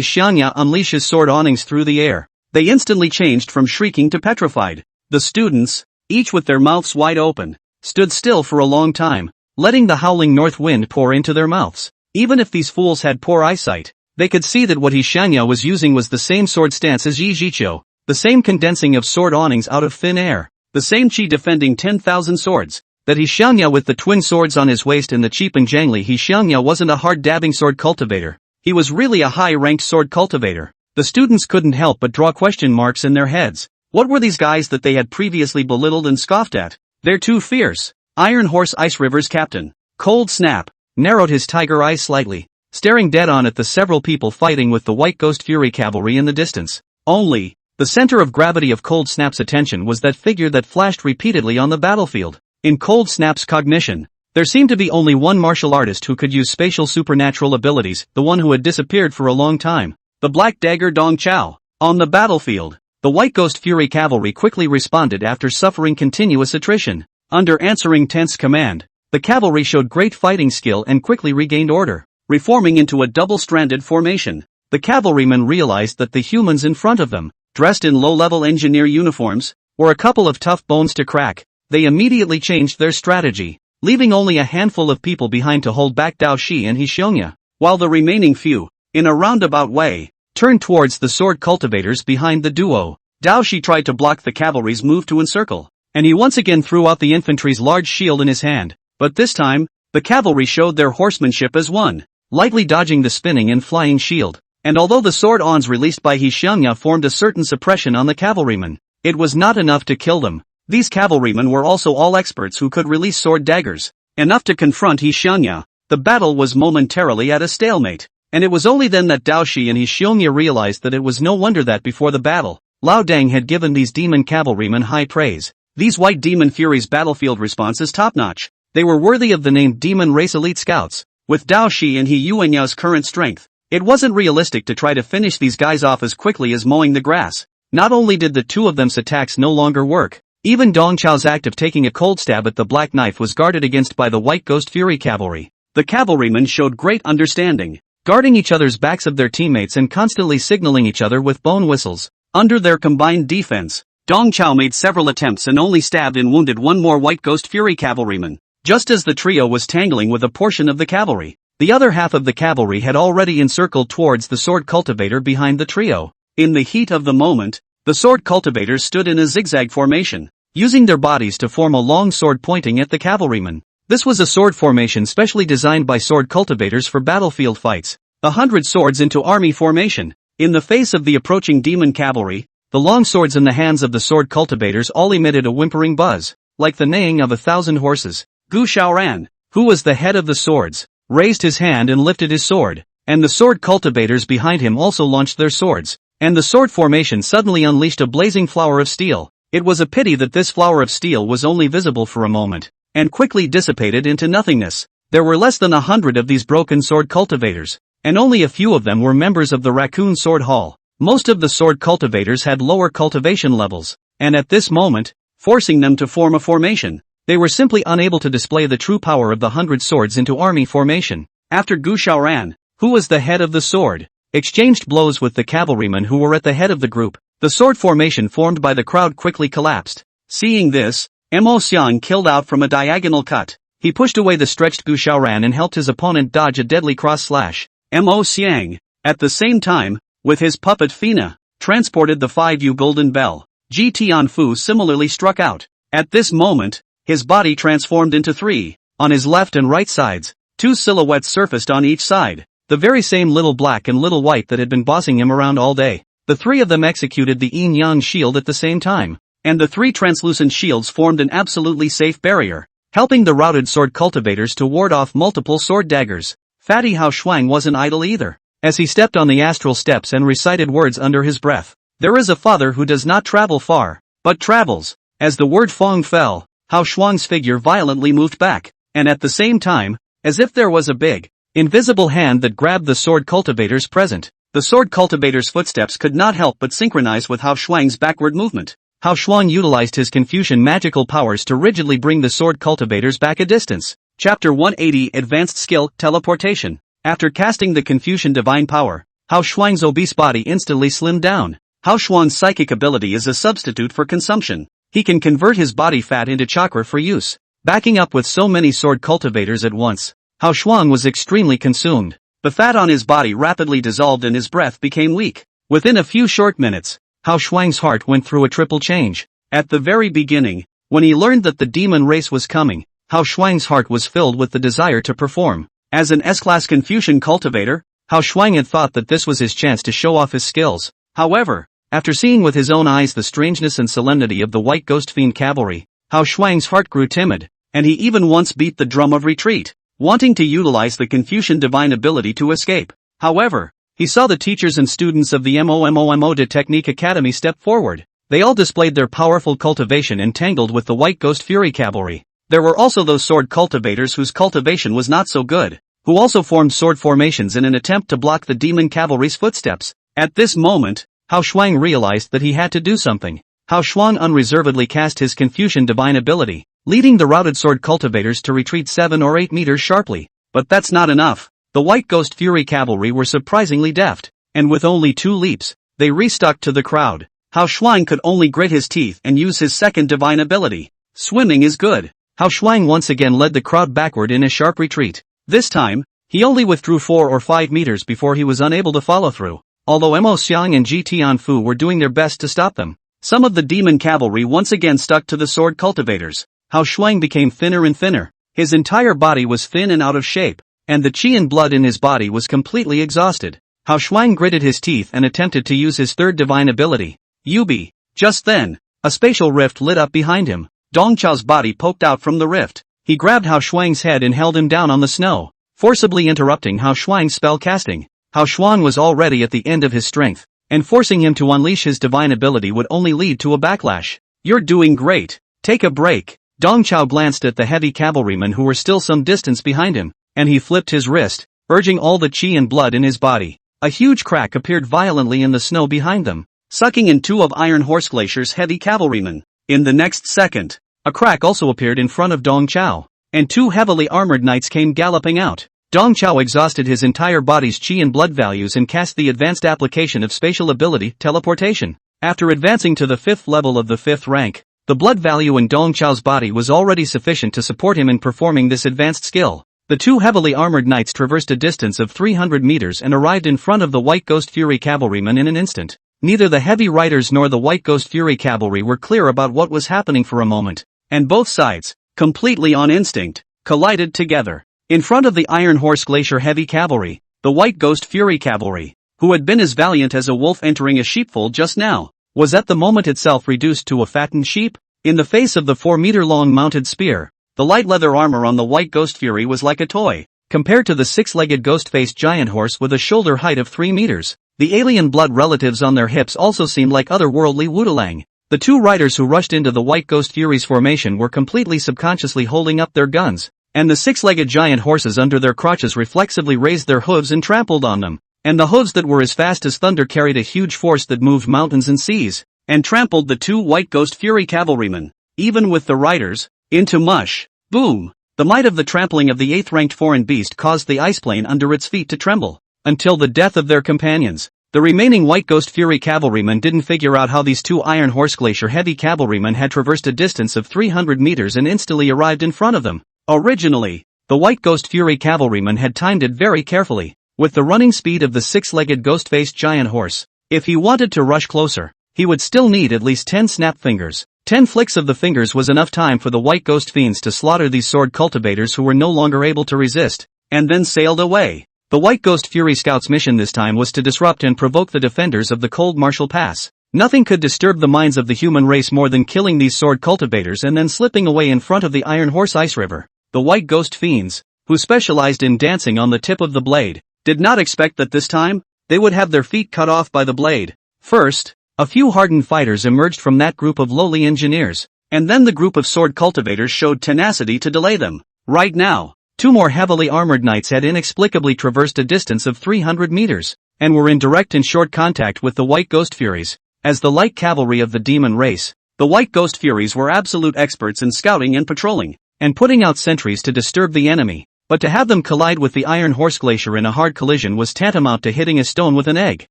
Xiangya unleash his sword awnings through the air, they instantly changed from shrieking to petrified. The students, each with their mouths wide open, stood still for a long time, letting the howling north wind pour into their mouths. Even if these fools had poor eyesight, they could see that what Yi Xiangya was using was the same sword stance as Yi Zhiqiu, the same condensing of sword awnings out of thin air, the same chi defending 10,000 swords. That Yi Xiangya with the twin swords on his waist and the cheap and jangly Yi Xiangya wasn't a hard-dabbing sword cultivator. He was really a high-ranked sword cultivator. The students couldn't help but draw question marks in their heads. What were these guys that they had previously belittled and scoffed at? They're too fierce. Iron Horse Ice River's captain, Cold Snap, narrowed his tiger eyes slightly, staring dead on at the several people fighting with the White Ghost Fury cavalry in the distance. Only, the center of gravity of Cold Snap's attention was that figure that flashed repeatedly on the battlefield. In Cold Snap's cognition, there seemed to be only one martial artist who could use spatial supernatural abilities, the one who had disappeared for a long time. The Black Dagger Dong Chao. On the battlefield, the White Ghost Fury cavalry quickly responded after suffering continuous attrition. Under answering tense command, the cavalry showed great fighting skill and quickly regained order. Reforming into a double-stranded formation, the cavalrymen realized that the humans in front of them, dressed in low-level engineer uniforms, were a couple of tough bones to crack. They immediately changed their strategy, leaving only a handful of people behind to hold back Dao Shi and Hishionya, while the remaining few, in a roundabout way, turned towards the sword cultivators behind the duo. Dao Shi tried to block the cavalry's move to encircle, and he once again threw out the infantry's large shield in his hand, but this time, the cavalry showed their horsemanship as one, lightly dodging the spinning and flying shield. And although the sword-ons released by Hishionya formed a certain suppression on the cavalrymen, it was not enough to kill them. These cavalrymen were also all experts who could release sword daggers, enough to confront Hishionya. The battle was momentarily at a stalemate, and it was only then that Dao Shi and Hishionya realized that it was no wonder that before the battle, Lao Deng had given these demon cavalrymen high praise. These White Demon Fury's battlefield response is top-notch. They were worthy of the name Demon Race Elite Scouts. With Dao Shi and He Yuanyao's current strength, it wasn't realistic to try to finish these guys off as quickly as mowing the grass. Not only did the two of them's attacks no longer work, even Dong Chao's act of taking a cold stab at the Black Knife was guarded against by the White Ghost Fury cavalry. The cavalrymen showed great understanding, guarding each other's backs of their teammates and constantly signaling each other with bone whistles. Under their combined defense, Dong Chao made several attempts and only stabbed and wounded one more White Ghost Fury cavalryman. Just as the trio was tangling with a portion of the cavalry, the other half of the cavalry had already encircled towards the sword cultivator behind the trio. In the heat of the moment, the sword cultivators stood in a zigzag formation, using their bodies to form a long sword pointing at the cavalrymen. This was a sword formation specially designed by sword cultivators for battlefield fights. 100 swords into army formation. In the face of the approaching demon cavalry, the long swords in the hands of the sword cultivators all emitted a whimpering buzz, like the neighing of 1,000 horses. Gu Shaoran, who was the head of the swords, raised his hand and lifted his sword, and the sword cultivators behind him also launched their swords, and the sword formation suddenly unleashed a blazing flower of steel. It was a pity that this flower of steel was only visible for a moment, and quickly dissipated into nothingness. There were less than 100 of these broken sword cultivators, and only a few of them were members of the Raccoon Sword Hall. Most of the sword cultivators had lower cultivation levels, and at this moment, forcing them to form a formation, they were simply unable to display the true power of the 100 swords into army formation. After Gu Shaoran, who was the head of the sword, exchanged blows with the cavalrymen who were at the head of the group, the sword formation formed by the crowd quickly collapsed. Seeing this, Mo Xiang killed out from a diagonal cut. He pushed away the stretched Gu Shaoran and helped his opponent dodge a deadly cross slash. Mo Xiang, at the same time, with his puppet Fina, transported the 5U Golden Bell. Ji Tianfu similarly struck out. At this moment, his body transformed into three. On his left and right sides, two silhouettes surfaced on each side, the very same little black and little white that had been bossing him around all day. The three of them executed the yin-yang shield at the same time, and the three translucent shields formed an absolutely safe barrier, helping the routed sword cultivators to ward off multiple sword daggers. Fatty Hao Shuang wasn't idle either, as he stepped on the astral steps and recited words under his breath. There is a father who does not travel far, but travels. As the word Fong fell, Hao Shuang's figure violently moved back, and at the same time, as if there was a big, invisible hand that grabbed the sword cultivators present, the sword cultivators' footsteps could not help but synchronize with Hao Shuang's backward movement. Hao Shuang utilized his Confucian magical powers to rigidly bring the sword cultivators back a distance. Chapter 180 Advanced Skill, Teleportation. After casting the Confucian divine power, Hao Shuang's obese body instantly slimmed down. Hao Shuang's psychic ability is a substitute for consumption. He can convert his body fat into chakra for use. Backing up with so many sword cultivators at once, Hao Shuang was extremely consumed. The fat on his body rapidly dissolved and his breath became weak. Within a few short minutes, Hao Shuang's heart went through a triple change. At the very beginning, when he learned that the demon race was coming, Hao Shuang's heart was filled with the desire to perform. As an S-class Confucian cultivator, Hao Shuang had thought that this was his chance to show off his skills. However, after seeing with his own eyes the strangeness and solemnity of the White Ghost Fiend cavalry, Hao Shuang's heart grew timid. and he even once beat the drum of retreat, wanting to utilize the Confucian divine ability to escape. However, he saw the teachers and students of the manhwaedit Technique Academy step forward. They all displayed their powerful cultivation entangled with the White Ghost Fury Cavalry. There were also those sword cultivators whose cultivation was not so good, who also formed sword formations in an attempt to block the demon cavalry's footsteps. At this moment, Hao Shuang realized that he had to do something. Hao Shuang unreservedly cast his Confucian divine ability, leading the routed sword cultivators to retreat 7 or 8 meters sharply. But that's not enough. The White Ghost Fury Cavalry were surprisingly deft, and with only 2 leaps, they restuck to the crowd. Hao Shuang could only grit his teeth and use his second divine ability. Swimming is good. Hao Shuang once again led the crowd backward in a sharp retreat. This time, he only withdrew 4 or 5 meters before he was unable to follow through, although Mo Xiang and Ji Tianfu were doing their best to stop them. Some of the demon cavalry once again stuck to the sword cultivators. Hao Shuang became thinner and thinner. His entire body was thin and out of shape, and the qi and blood in his body was completely exhausted. Hao Shuang gritted his teeth and attempted to use his third divine ability, Yubi. Just then, a spatial rift lit up behind him. Dong Chao's body poked out from the rift. He grabbed Hao Shuang's head and held him down on the snow, forcibly interrupting Hao Shuang's spell casting. Hao Shuang was already at the end of his strength, and forcing him to unleash his divine ability would only lead to a backlash. You're doing great. Take a break. Dong Chao glanced at the heavy cavalrymen who were still some distance behind him, and he flipped his wrist, urging all the qi and blood in his body. A huge crack appeared violently in the snow behind them, sucking in 2 of Iron Horse Glacier's heavy cavalrymen. In the next second, a crack also appeared in front of Dong Chao, and 2 heavily armored knights came galloping out. Dong Chao exhausted his entire body's qi and blood values and cast the advanced application of spatial ability, teleportation. After advancing to the 5th level of the 5th rank, the blood value in Dong Chao's body was already sufficient to support him in performing this advanced skill. The 2 heavily armored knights traversed a distance of 300 meters and arrived in front of the White Ghost Fury cavalrymen in an instant. Neither the heavy riders nor the White Ghost Fury cavalry were clear about what was happening for a moment, and both sides, completely on instinct, collided together. In front of the Iron Horse Glacier heavy cavalry, the White Ghost Fury cavalry, who had been as valiant as a wolf entering a sheepfold just now, was at the moment itself reduced to a fattened sheep. In the face of the 4-meter-long mounted spear, the light leather armor on the White Ghost Fury was like a toy, compared to the 6-legged ghost-faced giant horse with a shoulder height of 3 meters. The alien blood relatives on their hips also seemed like otherworldly Wudalang. The 2 riders who rushed into the White Ghost Fury's formation were completely subconsciously holding up their guns, and the 6-legged giant horses under their crotches reflexively raised their hooves and trampled on them, and the hooves that were as fast as thunder carried a huge force that moved mountains and seas, and trampled the 2 White Ghost Fury cavalrymen, even with the riders, into mush. Boom! The might of the trampling of the 8th-ranked foreign beast caused the ice plane under its feet to tremble, until the death of their companions. The remaining White Ghost Fury cavalrymen didn't figure out how these 2 Iron Horse Glacier heavy cavalrymen had traversed a distance of 300 meters and instantly arrived in front of them. Originally, the White Ghost Fury cavalryman had timed it very carefully, with the running speed of the 6-legged ghost-faced giant horse. If he wanted to rush closer, he would still need at least 10 snap fingers. 10 flicks of the fingers was enough time for the White Ghost fiends to slaughter these sword cultivators who were no longer able to resist, and then sailed away. The White Ghost Fury Scouts' mission this time was to disrupt and provoke the defenders of the Cold Martial Pass. Nothing could disturb the minds of the human race more than killing these sword cultivators and then slipping away in front of the Iron Horse Ice River. The White Ghost fiends, who specialized in dancing on the tip of the blade, did not expect that this time, they would have their feet cut off by the blade. First, a few hardened fighters emerged from that group of lowly engineers, and then the group of sword cultivators showed tenacity to delay them. Right now, 2 more heavily armored knights had inexplicably traversed a distance of 300 meters, and were in direct and short contact with the White Ghost Furies. As the light cavalry of the demon race, the White Ghost Furies were absolute experts in scouting and patrolling, and putting out sentries to disturb the enemy, but to have them collide with the Iron Horse Glacier in a hard collision was tantamount to hitting a stone with an egg.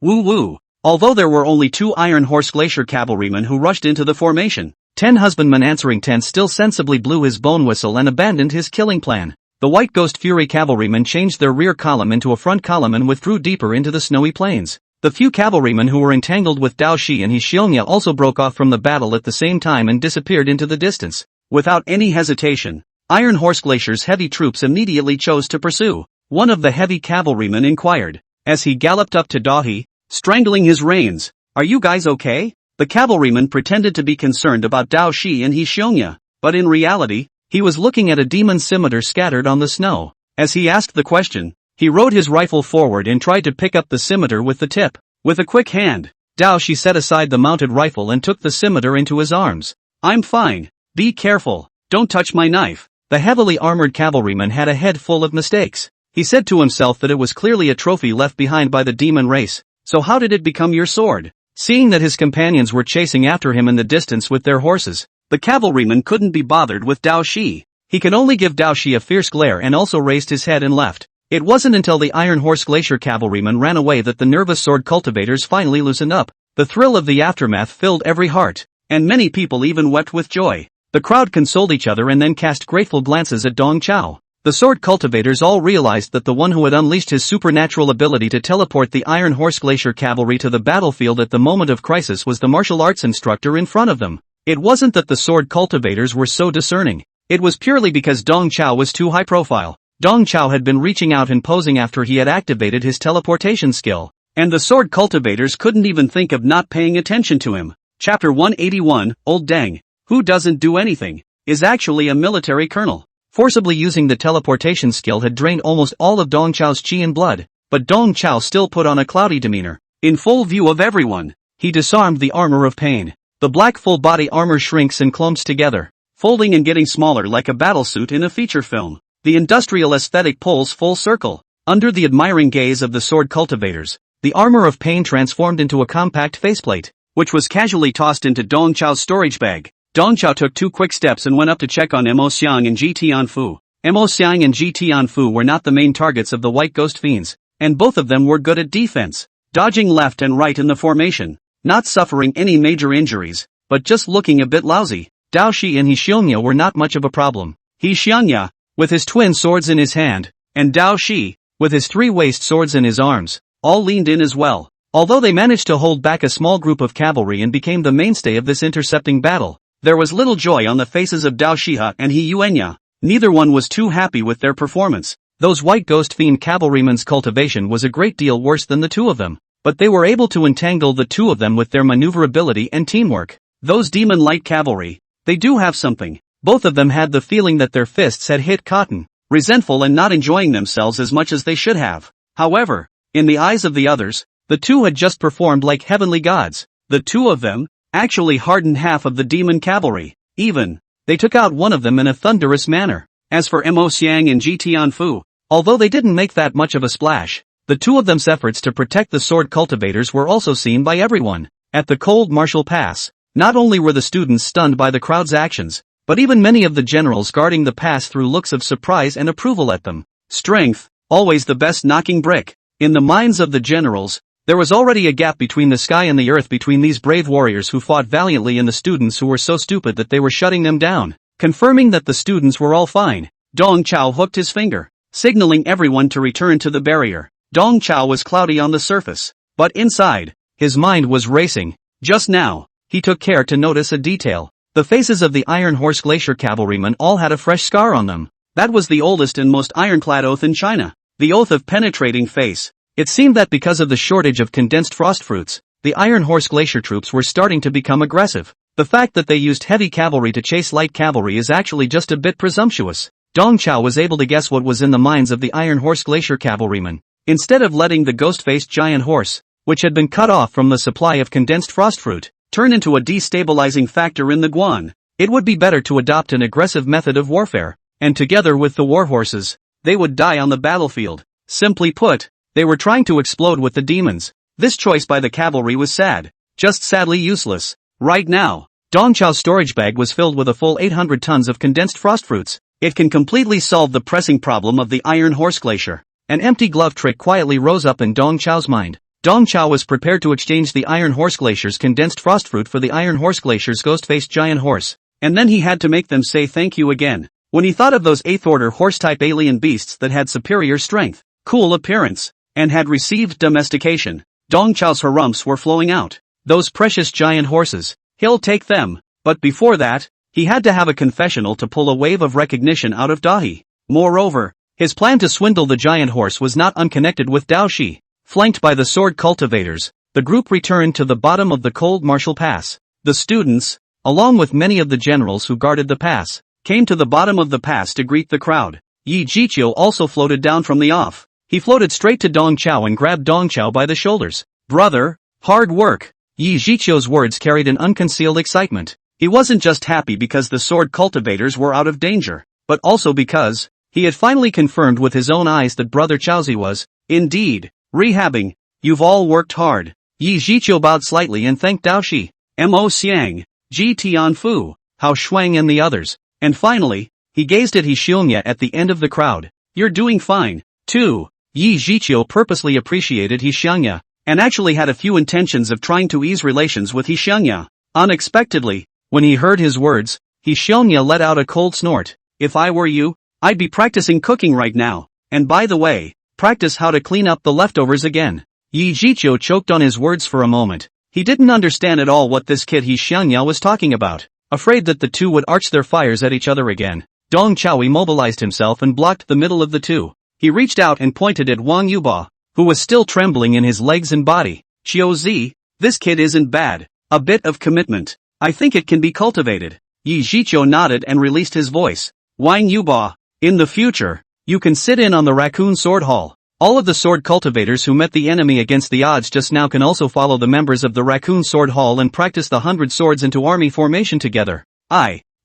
Woo-woo! Although there were only 2 Iron Horse Glacier cavalrymen who rushed into the formation, 10 husbandman answering 10 still sensibly blew his bone whistle and abandoned his killing plan. The White Ghost Fury cavalrymen changed their rear column into a front column and withdrew deeper into the snowy plains. The few cavalrymen who were entangled with Dao Shi and Xiongya also broke off from the battle at the same time and disappeared into the distance. Without any hesitation, Iron Horse Glacier's heavy troops immediately chose to pursue. One of the heavy cavalrymen inquired, as he galloped up to Dahi, strangling his reins, "Are you guys okay?" The cavalryman pretended to be concerned about Dao Shi and Xiongya, but in reality, He was looking at a demon scimitar scattered on the snow. As he asked the question, he rode his rifle forward and tried to pick up the scimitar with the tip. With a quick hand, Dao Shi set aside the mounted rifle and took the scimitar into his arms. I'm fine. Be careful. Don't touch my knife. The heavily armored cavalryman had a head full of mistakes. He said to himself that it was clearly a trophy left behind by the demon race. So how did it become your sword? Seeing that his companions were chasing after him in the distance with their horses, the cavalryman couldn't be bothered with Dao Shi. He could only give Dao Shi a fierce glare and also raised his head and left. It wasn't until the Iron Horse Glacier cavalryman ran away that the nervous sword cultivators finally loosened up. The thrill of the aftermath filled every heart, and many people even wept with joy. The crowd consoled each other and then cast grateful glances at Dong Chao. The sword cultivators all realized that the one who had unleashed his supernatural ability to teleport the Iron Horse Glacier cavalry to the battlefield at the moment of crisis was the martial arts instructor in front of them. It wasn't that the sword cultivators were so discerning. It was purely because Dong Chao was too high profile. Dong Chao had been reaching out and posing after he had activated his teleportation skill, and the sword cultivators couldn't even think of not paying attention to him. Chapter 181, Old Deng, who doesn't do anything, is actually a military colonel. Forcibly using the teleportation skill had drained almost all of Dong Chao's chi and blood, but Dong Chao still put on a cloudy demeanor. In full view of everyone, he disarmed the armor of pain. The black full-body armor shrinks and clumps together, folding and getting smaller like a battlesuit in a feature film. The industrial aesthetic pulls full circle. Under the admiring gaze of the sword cultivators, the armor of pain transformed into a compact faceplate, which was casually tossed into Dong Chao's storage bag. Dong Chao took 2 quick steps and went up to check on Mo Xiang and Ji Tianfu. Mo Xiang and Ji Tianfu were not the main targets of the White Ghost Fiends, and both of them were good at defense, dodging left and right in the formation, not suffering any major injuries, but just looking a bit lousy. Dao Shi and He Xiongya were not much of a problem. He Xiongya, with his twin swords in his hand, and Dao Shi, with his 3 waist swords in his arms, all leaned in as well. Although they managed to hold back a small group of cavalry and became the mainstay of this intercepting battle, there was little joy on the faces of Dao Shiha and He Yuanya. Neither one was too happy with their performance. Those White Ghost Fiend cavalrymen's cultivation was a great deal worse than the 2 of them, but they were able to entangle the 2 of them with their maneuverability and teamwork. Those Demon Light cavalry, they do have something. Both of them had the feeling that their fists had hit cotton, resentful and not enjoying themselves as much as they should have. However, in the eyes of the others, the 2 had just performed like heavenly gods. The 2 of them actually hardened half of the demon cavalry. Even, they took out one of them in a thunderous manner. As for Mo Xiang and Ji Tianfu, although they didn't make that much of a splash, the 2 of them's efforts to protect the sword cultivators were also seen by everyone. At the cold martial pass, not only were the students stunned by the crowd's actions, but even many of the generals guarding the pass threw looks of surprise and approval at them. Strength, always the best knocking brick. In the minds of the generals, there was already a gap between the sky and the earth between these brave warriors who fought valiantly and the students who were so stupid that they were shutting them down. Confirming that the students were all fine, Dong Chao hooked his finger, signaling everyone to return to the barrier. Dong Chao was cloudy on the surface, but inside, his mind was racing. Just now, he took care to notice a detail. The faces of the Iron Horse Glacier cavalrymen all had a fresh scar on them. That was the oldest and most ironclad oath in China, the oath of penetrating face. It seemed that because of the shortage of condensed frost fruits, the Iron Horse Glacier troops were starting to become aggressive. The fact that they used heavy cavalry to chase light cavalry is actually just a bit presumptuous. Dong Chao was able to guess what was in the minds of the Iron Horse Glacier cavalrymen. Instead of letting the ghost-faced giant horse, which had been cut off from the supply of condensed frost fruit, turn into a destabilizing factor in the Guan, it would be better to adopt an aggressive method of warfare, and together with the warhorses, they would die on the battlefield. Simply put, they were trying to explode with the demons. This choice by the cavalry was sad, just sadly useless. Right now, Dong Chao's storage bag was filled with a full 800 tons of condensed frost fruits. It can completely solve the pressing problem of the Iron Horse Glacier. An empty glove trick quietly rose up in Dong Chao's mind. Dong Chao was prepared to exchange the Iron Horse Glacier's condensed frost fruit for the Iron Horse Glacier's ghost-faced giant horse. And then he had to make them say thank you again. When he thought of those 8th-order horse-type alien beasts that had superior strength, cool appearance, and had received domestication, Dong Chao's harumphs were flowing out. Those precious giant horses, he'll take them. But before that, he had to have a confessional to pull a wave of recognition out of Dahi. Moreover, his plan to swindle the giant horse was not unconnected with Dao Shi. Flanked by the sword cultivators, the group returned to the bottom of the cold martial pass. The students, along with many of the generals who guarded the pass, came to the bottom of the pass to greet the crowd. Yi Jiqiu also floated down from the off. He floated straight to Dong Chao and grabbed Dong Chao by the shoulders. Brother, hard work. Yi Jiqiu's words carried an unconcealed excitement. He wasn't just happy because the sword cultivators were out of danger, but also because he had finally confirmed with his own eyes that Brother Chaozi was, indeed, rehabbing. You've all worked hard. Yi Jiqiu bowed slightly and thanked Dao Shi, Mo Xiang, Ji Tianfu, Hao Shuang and the others. And finally, he gazed at He Xiongya at the end of the crowd. You're doing fine, too. Yi Jiqiu purposely appreciated He Xiongya, and actually had a few intentions of trying to ease relations with He Xiongya. Unexpectedly, when he heard his words, He Xiongya let out a cold snort. If I were you, I'd be practicing cooking right now. And by the way, practice how to clean up the leftovers again. Yi Jiqiu choked on his words for a moment. He didn't understand at all what this kid He Xiongya was talking about. Afraid that the two would arch their fires at each other again, Dong Chao immobilized himself and blocked the middle of the two. He reached out and pointed at Wang Yuba, who was still trembling in his legs and body. Xiao Zi, this kid isn't bad. A bit of commitment. I think it can be cultivated. Yi Jiqiu nodded and released his voice. Wang Yuba, in the future, you can sit in on the Raccoon Sword Hall. All of the sword cultivators who met the enemy against the odds just now can also follow the members of the Raccoon Sword Hall and practice the 100 swords into army formation together.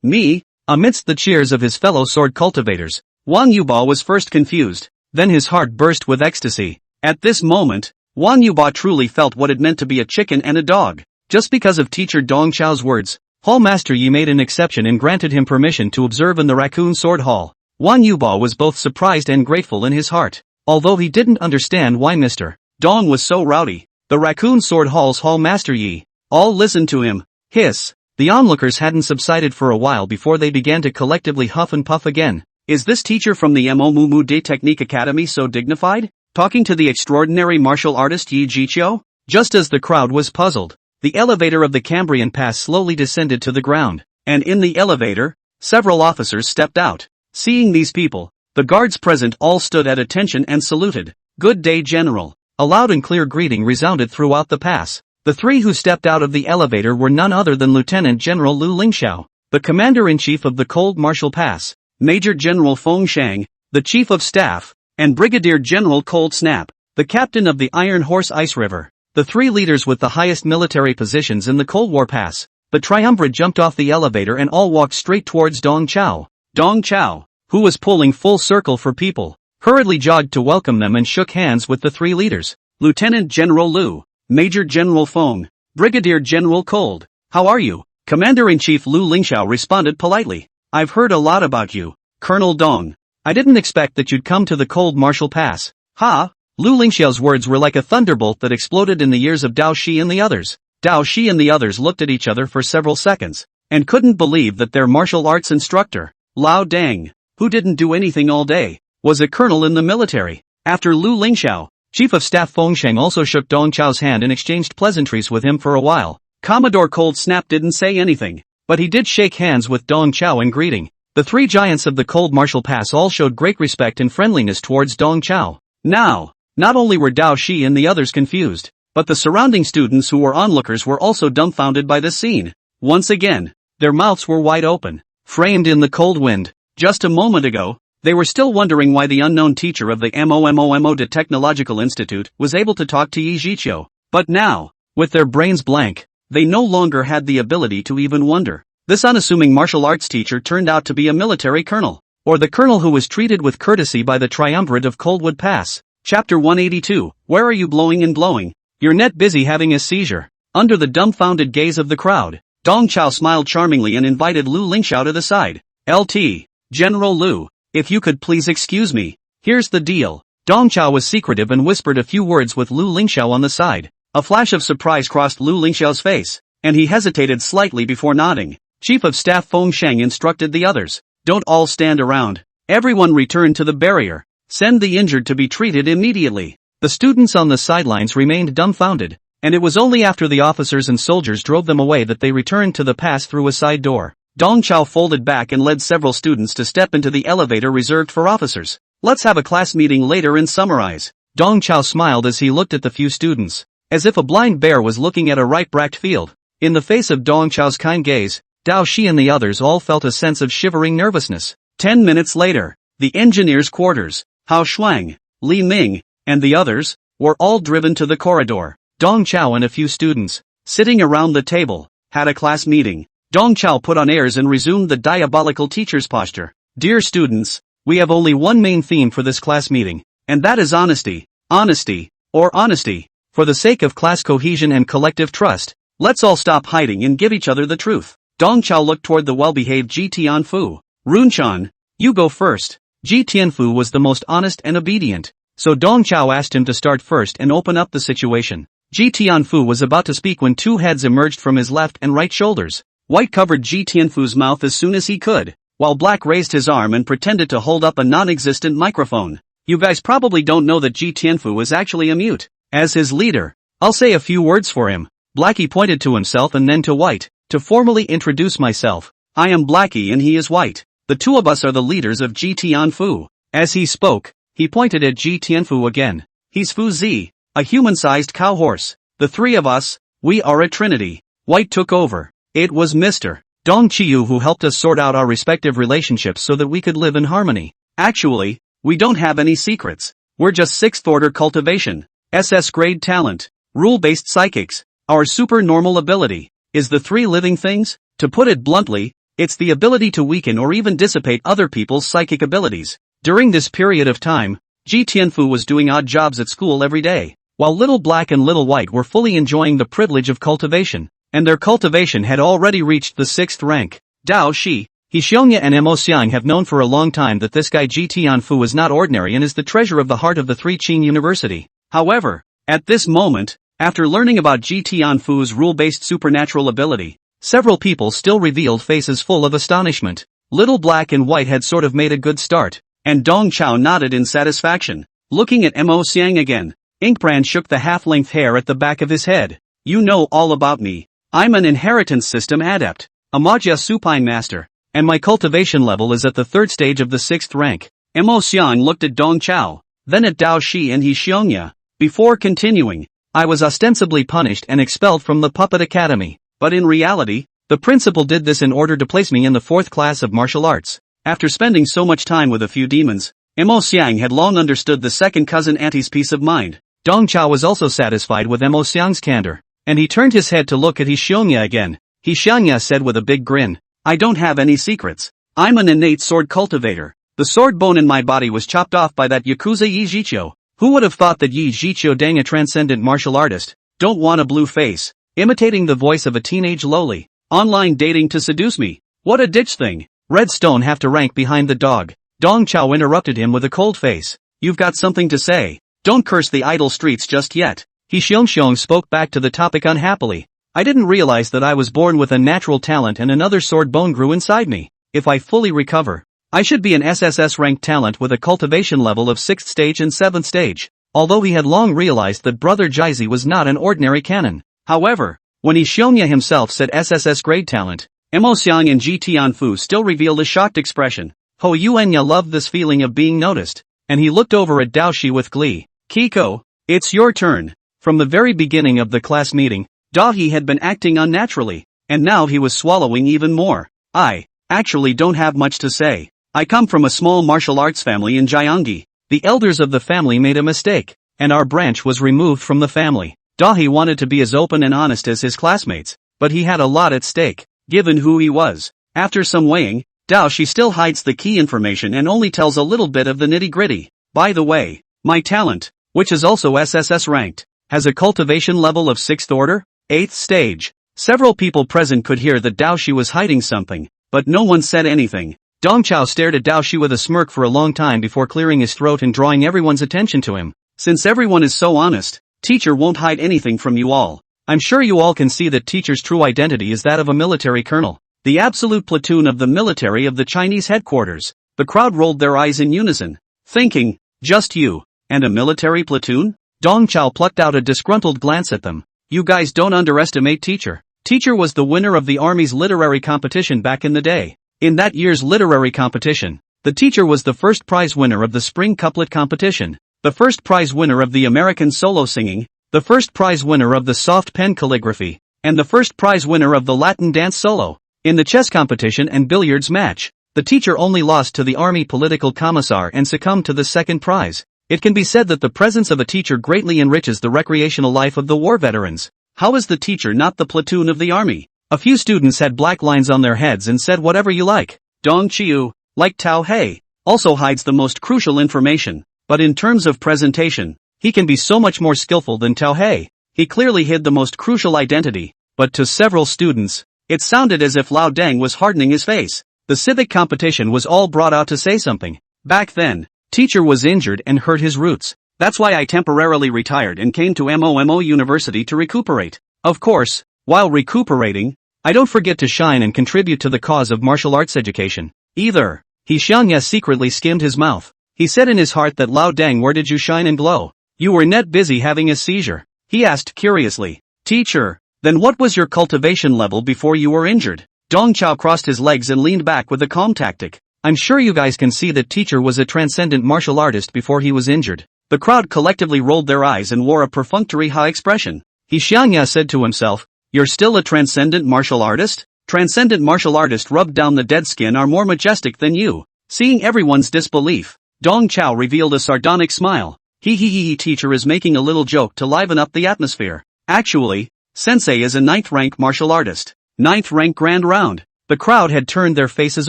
Me? Amidst the cheers of his fellow sword cultivators, Wang Yuba was first confused, then his heart burst with ecstasy. At this moment, Wang Yuba truly felt what it meant to be a chicken and a dog. Just because of teacher Dong Chao's words, Hall Master Yi made an exception and granted him permission to observe in the Raccoon Sword Hall. Wang Yuba was both surprised and grateful in his heart. Although he didn't understand why Mr. Dong was so rowdy, the Raccoon Sword Hall's Hall Master Yi all listened to him. Hiss. The onlookers hadn't subsided for a while before they began to collectively huff and puff again. Is this teacher from the Mumu Technique Academy so dignified? Talking to the extraordinary martial artist Yi Jiqiu? Just as the crowd was puzzled, the elevator of the Cambrian Pass slowly descended to the ground, and in the elevator, several officers stepped out. Seeing these people, the guards present all stood at attention and saluted. Good day, General. A loud and clear greeting resounded throughout the pass. The three who stepped out of the elevator were none other than Lieutenant General Lu Lingxiao, the Commander-in-Chief of the Cold Martial Pass, Major General Feng Shang, the Chief of Staff, and Brigadier General Cold Snap, the Captain of the Iron Horse Ice River. The three leaders with the highest military positions in the Cold War Pass. The triumvirate jumped off the elevator and all walked straight towards Dong Chao. Dong Chao, who was pulling full circle for people, hurriedly jogged to welcome them and shook hands with the three leaders. Lieutenant General Lu, Major General Feng, Brigadier General Cold, how are you? Commander-in-Chief Lu Lingxiao responded politely. I've heard a lot about you, Colonel Dong. I didn't expect that you'd come to the Cold Martial Pass. Ha! Lu Lingxiao's words were like a thunderbolt that exploded in the ears of Dao Shi and the others. Dao Shi and the others looked at each other for several seconds, and couldn't believe that their martial arts instructor, Lao Deng, who didn't do anything all day, was a colonel in the military. After Lu Lingxiao, Chief of Staff Feng Sheng also shook Dong Chao's hand and exchanged pleasantries with him for a while. Commodore Cold Snap didn't say anything, but he did shake hands with Dong Chao in greeting. The three giants of the Cold Martial Pass all showed great respect and friendliness towards Dong Chao. Now, not only were Dao Shi and the others confused, but the surrounding students who were onlookers were also dumbfounded by this scene. Once again, their mouths were wide open, framed in the cold wind. Just a moment ago, they were still wondering why the unknown teacher of the MOMOMO Technological Institute was able to talk to Yi Jiqiu. But now, with their brains blank, they no longer had the ability to even wonder. This unassuming martial arts teacher turned out to be a military colonel, or the colonel who was treated with courtesy by the triumvirate of Coldwood Pass. Chapter 182, Where are you blowing and blowing? You're net busy having a seizure. Under the dumbfounded gaze of the crowd, Dong Chao smiled charmingly and invited Lu Lingxiao to the side. LT, General Lu, if you could please excuse me. Here's the deal. Dong Chao was secretive and whispered a few words with Lu Lingxiao on the side. A flash of surprise crossed Lu Lingxiao's face, and he hesitated slightly before nodding. Chief of Staff Feng Sheng instructed the others. Don't all stand around. Everyone return to the barrier. Send the injured to be treated immediately. The students on the sidelines remained dumbfounded, and it was only after the officers and soldiers drove them away that they returned to the pass through a side door. Dong Chao folded back and led several students to step into the elevator reserved for officers. Let's have a class meeting later and summarize. Dong Chao smiled as he looked at the few students, as if a blind bear was looking at a ripe bract field. In the face of Dong Chao's kind gaze, Dao Shi and the others all felt a sense of shivering nervousness. 10 minutes later, the engineer's quarters, Hao Shuang, Li Ming, and the others, were all driven to the corridor. Dong Chao and a few students, sitting around the table, had a class meeting. Dong Chao put on airs and resumed the diabolical teacher's posture. Dear students, we have only one main theme for this class meeting, and that is honesty. Honesty, or honesty. For the sake of class cohesion and collective trust, let's all stop hiding and give each other the truth. Dong Chao looked toward the well-behaved Ji Tianfu. Runchan, you go first. Ji Tianfu was the most honest and obedient, so Dong Chao asked him to start first and open up the situation. Ji Tianfu was about to speak when two heads emerged from his left and right shoulders. White covered Ji Tianfu's mouth as soon as he could, while Black raised his arm and pretended to hold up a non-existent microphone. You guys probably don't know that Ji Tianfu is actually a mute. As his leader, I'll say a few words for him. Blackie pointed to himself and then to White. To formally introduce myself, I am Blackie and he is White. The two of us are the leaders of Ji Tianfu. As he spoke, he pointed at Ji Tianfu again. He's Fu Zi, a human-sized cow horse. The three of us, we are a trinity. White took over. It was Mr. Dong Qiu who helped us sort out our respective relationships so that we could live in harmony. Actually, we don't have any secrets. We're just sixth-order cultivation, SS grade talent, rule-based psychics. Our super-normal ability is the three living things. To put it bluntly, it's the ability to weaken or even dissipate other people's psychic abilities. During this period of time, Ji Tianfu was doing odd jobs at school every day, while Little Black and Little White were fully enjoying the privilege of cultivation, and their cultivation had already reached the 6th rank. Dao Shi, He Xiongya and Mo Xiang have known for a long time that this guy Ji Tianfu is not ordinary and is the treasure of the heart of the Three Qing University. However, at this moment, after learning about Ji Tianfu's rule-based supernatural ability, several people still revealed faces full of astonishment. Little Black and White had sort of made a good start, and Dong Chao nodded in satisfaction. Looking at Mo Xiang again, Inkbrand shook the half-length hair at the back of his head. You know all about me. I'm an inheritance system adept, a Magya supine master, and my cultivation level is at the 3rd stage of the 6th rank. Mo Xiang looked at Dong Chao, then at Dao Shi and He Xiongya. Before continuing, I was ostensibly punished and expelled from the Puppet Academy, but in reality, the principal did this in order to place me in the 4th class of martial arts. After spending so much time with a few demons, Mo Xiang had long understood the second cousin auntie's peace of mind. Dong Chao was also satisfied with Mo Xiang's candor, and he turned his head to look at He Xiongya again. He Xiongya said with a big grin, I don't have any secrets. I'm an innate sword cultivator. The sword bone in my body was chopped off by that Yakuza Yi Jiqiu. Who would have thought that Yi Jiqiu dang a transcendent martial artist, don't want a blue face, imitating the voice of a teenage loli, online dating to seduce me. What a ditch thing. Red Stone have to rank behind the dog. Dong Chao interrupted him with a cold face. You've got something to say. Don't curse the idle streets just yet. He Xiongxiong spoke back to the topic unhappily. I didn't realize that I was born with a natural talent and another sword bone grew inside me. If I fully recover, I should be an SSS ranked talent with a cultivation level of 6th stage and 7th stage, although he had long realized that Brother Jizi was not an ordinary canon. However, when He Xiongya himself said SSS grade talent, Mo Xiang and Ji Tianfu still revealed a shocked expression. Ho Yuanya loved this feeling of being noticed, and he looked over at Dao Shi with glee. Kiko, it's your turn. From the very beginning of the class meeting, Dao He had been acting unnaturally, and now he was swallowing even more. I actually don't have much to say. I come from a small martial arts family in Jiangyi. The elders of the family made a mistake, and our branch was removed from the family. Dao He wanted to be as open and honest as his classmates, but he had a lot at stake, given who he was. After some weighing, Dao Shi still hides the key information and only tells a little bit of the nitty-gritty. By the way, my talent, which is also SSS ranked, has a cultivation level of 6th order, 8th stage. Several people present could hear that Dao Shi was hiding something, but no one said anything. Dong Chao stared at Dao Shi with a smirk for a long time before clearing his throat and drawing everyone's attention to him. Since everyone is so honest, teacher won't hide anything from you all. I'm sure you all can see that teacher's true identity is that of a military colonel, the absolute platoon of the military of the Chinese headquarters. The crowd rolled their eyes in unison, thinking, just you, and a military platoon? Dong Chao plucked out a disgruntled glance at them. You guys don't underestimate teacher. Teacher was the winner of the Army's literary competition back in the day. In that year's literary competition, the teacher was the first prize winner of the spring couplet competition, the first prize winner of the American solo singing, the first prize winner of the soft pen calligraphy, and the first prize winner of the Latin dance solo. In the chess competition and billiards match, the teacher only lost to the army political commissar and succumbed to the second prize. It can be said that the presence of a teacher greatly enriches the recreational life of the war veterans. How is the teacher not the platoon of the army? A few students had black lines on their heads and said whatever you like. Dong Chiu, like Tao Hei, also hides the most crucial information, but in terms of presentation, he can be so much more skillful than Tao Hei. He clearly hid the most crucial identity, but to several students, it sounded as if Lao Deng was hardening his face. The civic competition was all brought out to say something. Back then, teacher was injured and hurt his roots. That's why I temporarily retired and came to MOMO University to recuperate. Of course, while recuperating, I don't forget to shine and contribute to the cause of martial arts education. Either. He Xiangya secretly skimmed his mouth. He said in his heart that Lao Deng, where did you shine and glow? You were net busy having a seizure. He asked curiously. Teacher, then what was your cultivation level before you were injured? Dong Chao crossed his legs and leaned back with a calm tactic. I'm sure you guys can see that teacher was a transcendent martial artist before he was injured. The crowd collectively rolled their eyes and wore a perfunctory high expression. He Xiangya said to himself, you're still a transcendent martial artist? Transcendent martial artists rubbed down the dead skin are more majestic than you. Seeing everyone's disbelief, Dong Chao revealed a sardonic smile. He teacher is making a little joke to liven up the atmosphere. Actually, Sensei is a 9th rank martial artist. 9th rank grand round. The crowd had turned their faces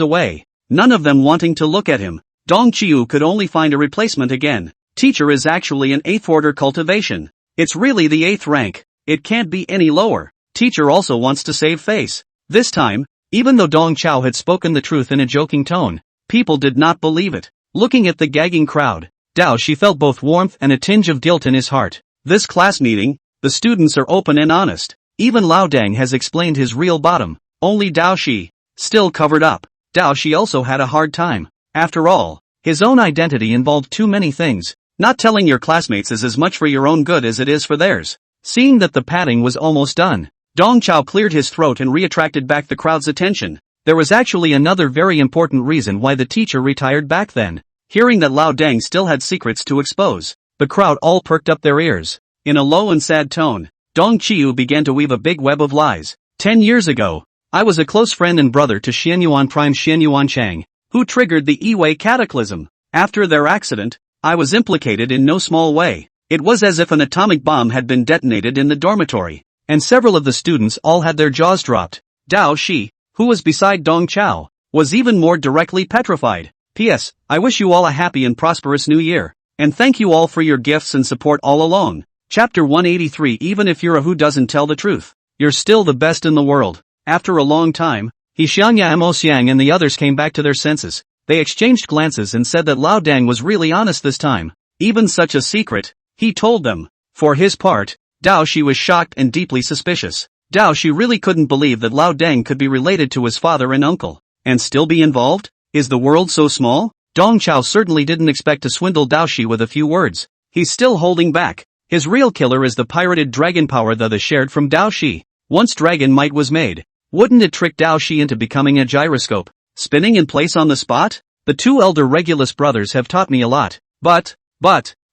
away, none of them wanting to look at him. Dong Chiu could only find a replacement again. Teacher is actually an 8th order cultivation. It's really the 8th rank. It can't be any lower. Teacher also wants to save face. This time, even though Dong Chao had spoken the truth in a joking tone, people did not believe it. Looking at the gagging crowd, Dao Shi felt both warmth and a tinge of guilt in his heart. This class meeting, the students are open and honest. Even Lao Deng has explained his real bottom. Only Dao Shi, still covered up. Dao Shi also had a hard time. After all, his own identity involved too many things. Not telling your classmates is as much for your own good as it is for theirs. Seeing that the padding was almost done, Dong Chao cleared his throat and reattracted back the crowd's attention. There was actually another very important reason why the teacher retired back then. Hearing that Lao Deng still had secrets to expose, the crowd all perked up their ears. In a low and sad tone, Dong Chiu began to weave a big web of lies. 10 years ago, I was a close friend and brother to Xianyuan Prime Xianyuan Chang, who triggered the Yiwei cataclysm. After their accident, I was implicated in no small way. It was as if an atomic bomb had been detonated in the dormitory, and several of the students all had their jaws dropped. Dao Shi, who was beside Dong Chao, was even more directly petrified. P.S. I wish you all a happy and prosperous new year, and thank you all for your gifts and support all along. Chapter 183. Even if you're a who doesn't tell the truth, you're still the best in the world. After a long time, He Xiangya Mo Xiang and the others came back to their senses. They exchanged glances and said that Lao Deng was really honest this time. Even such a secret, he told them. For his part, Dao Shi was shocked and deeply suspicious. Dao Shi really couldn't believe that Lao Deng could be related to his father and uncle, and still be involved? Is the world so small? Dong Chao certainly didn't expect to swindle Dao Shi with a few words. He's still holding back. His real killer is the pirated dragon power that is shared from Dao Shi. Once dragon might was made, wouldn't it trick Dao Shi into becoming a gyroscope, spinning in place on the spot? The two elder Regulus brothers have taught me a lot. But,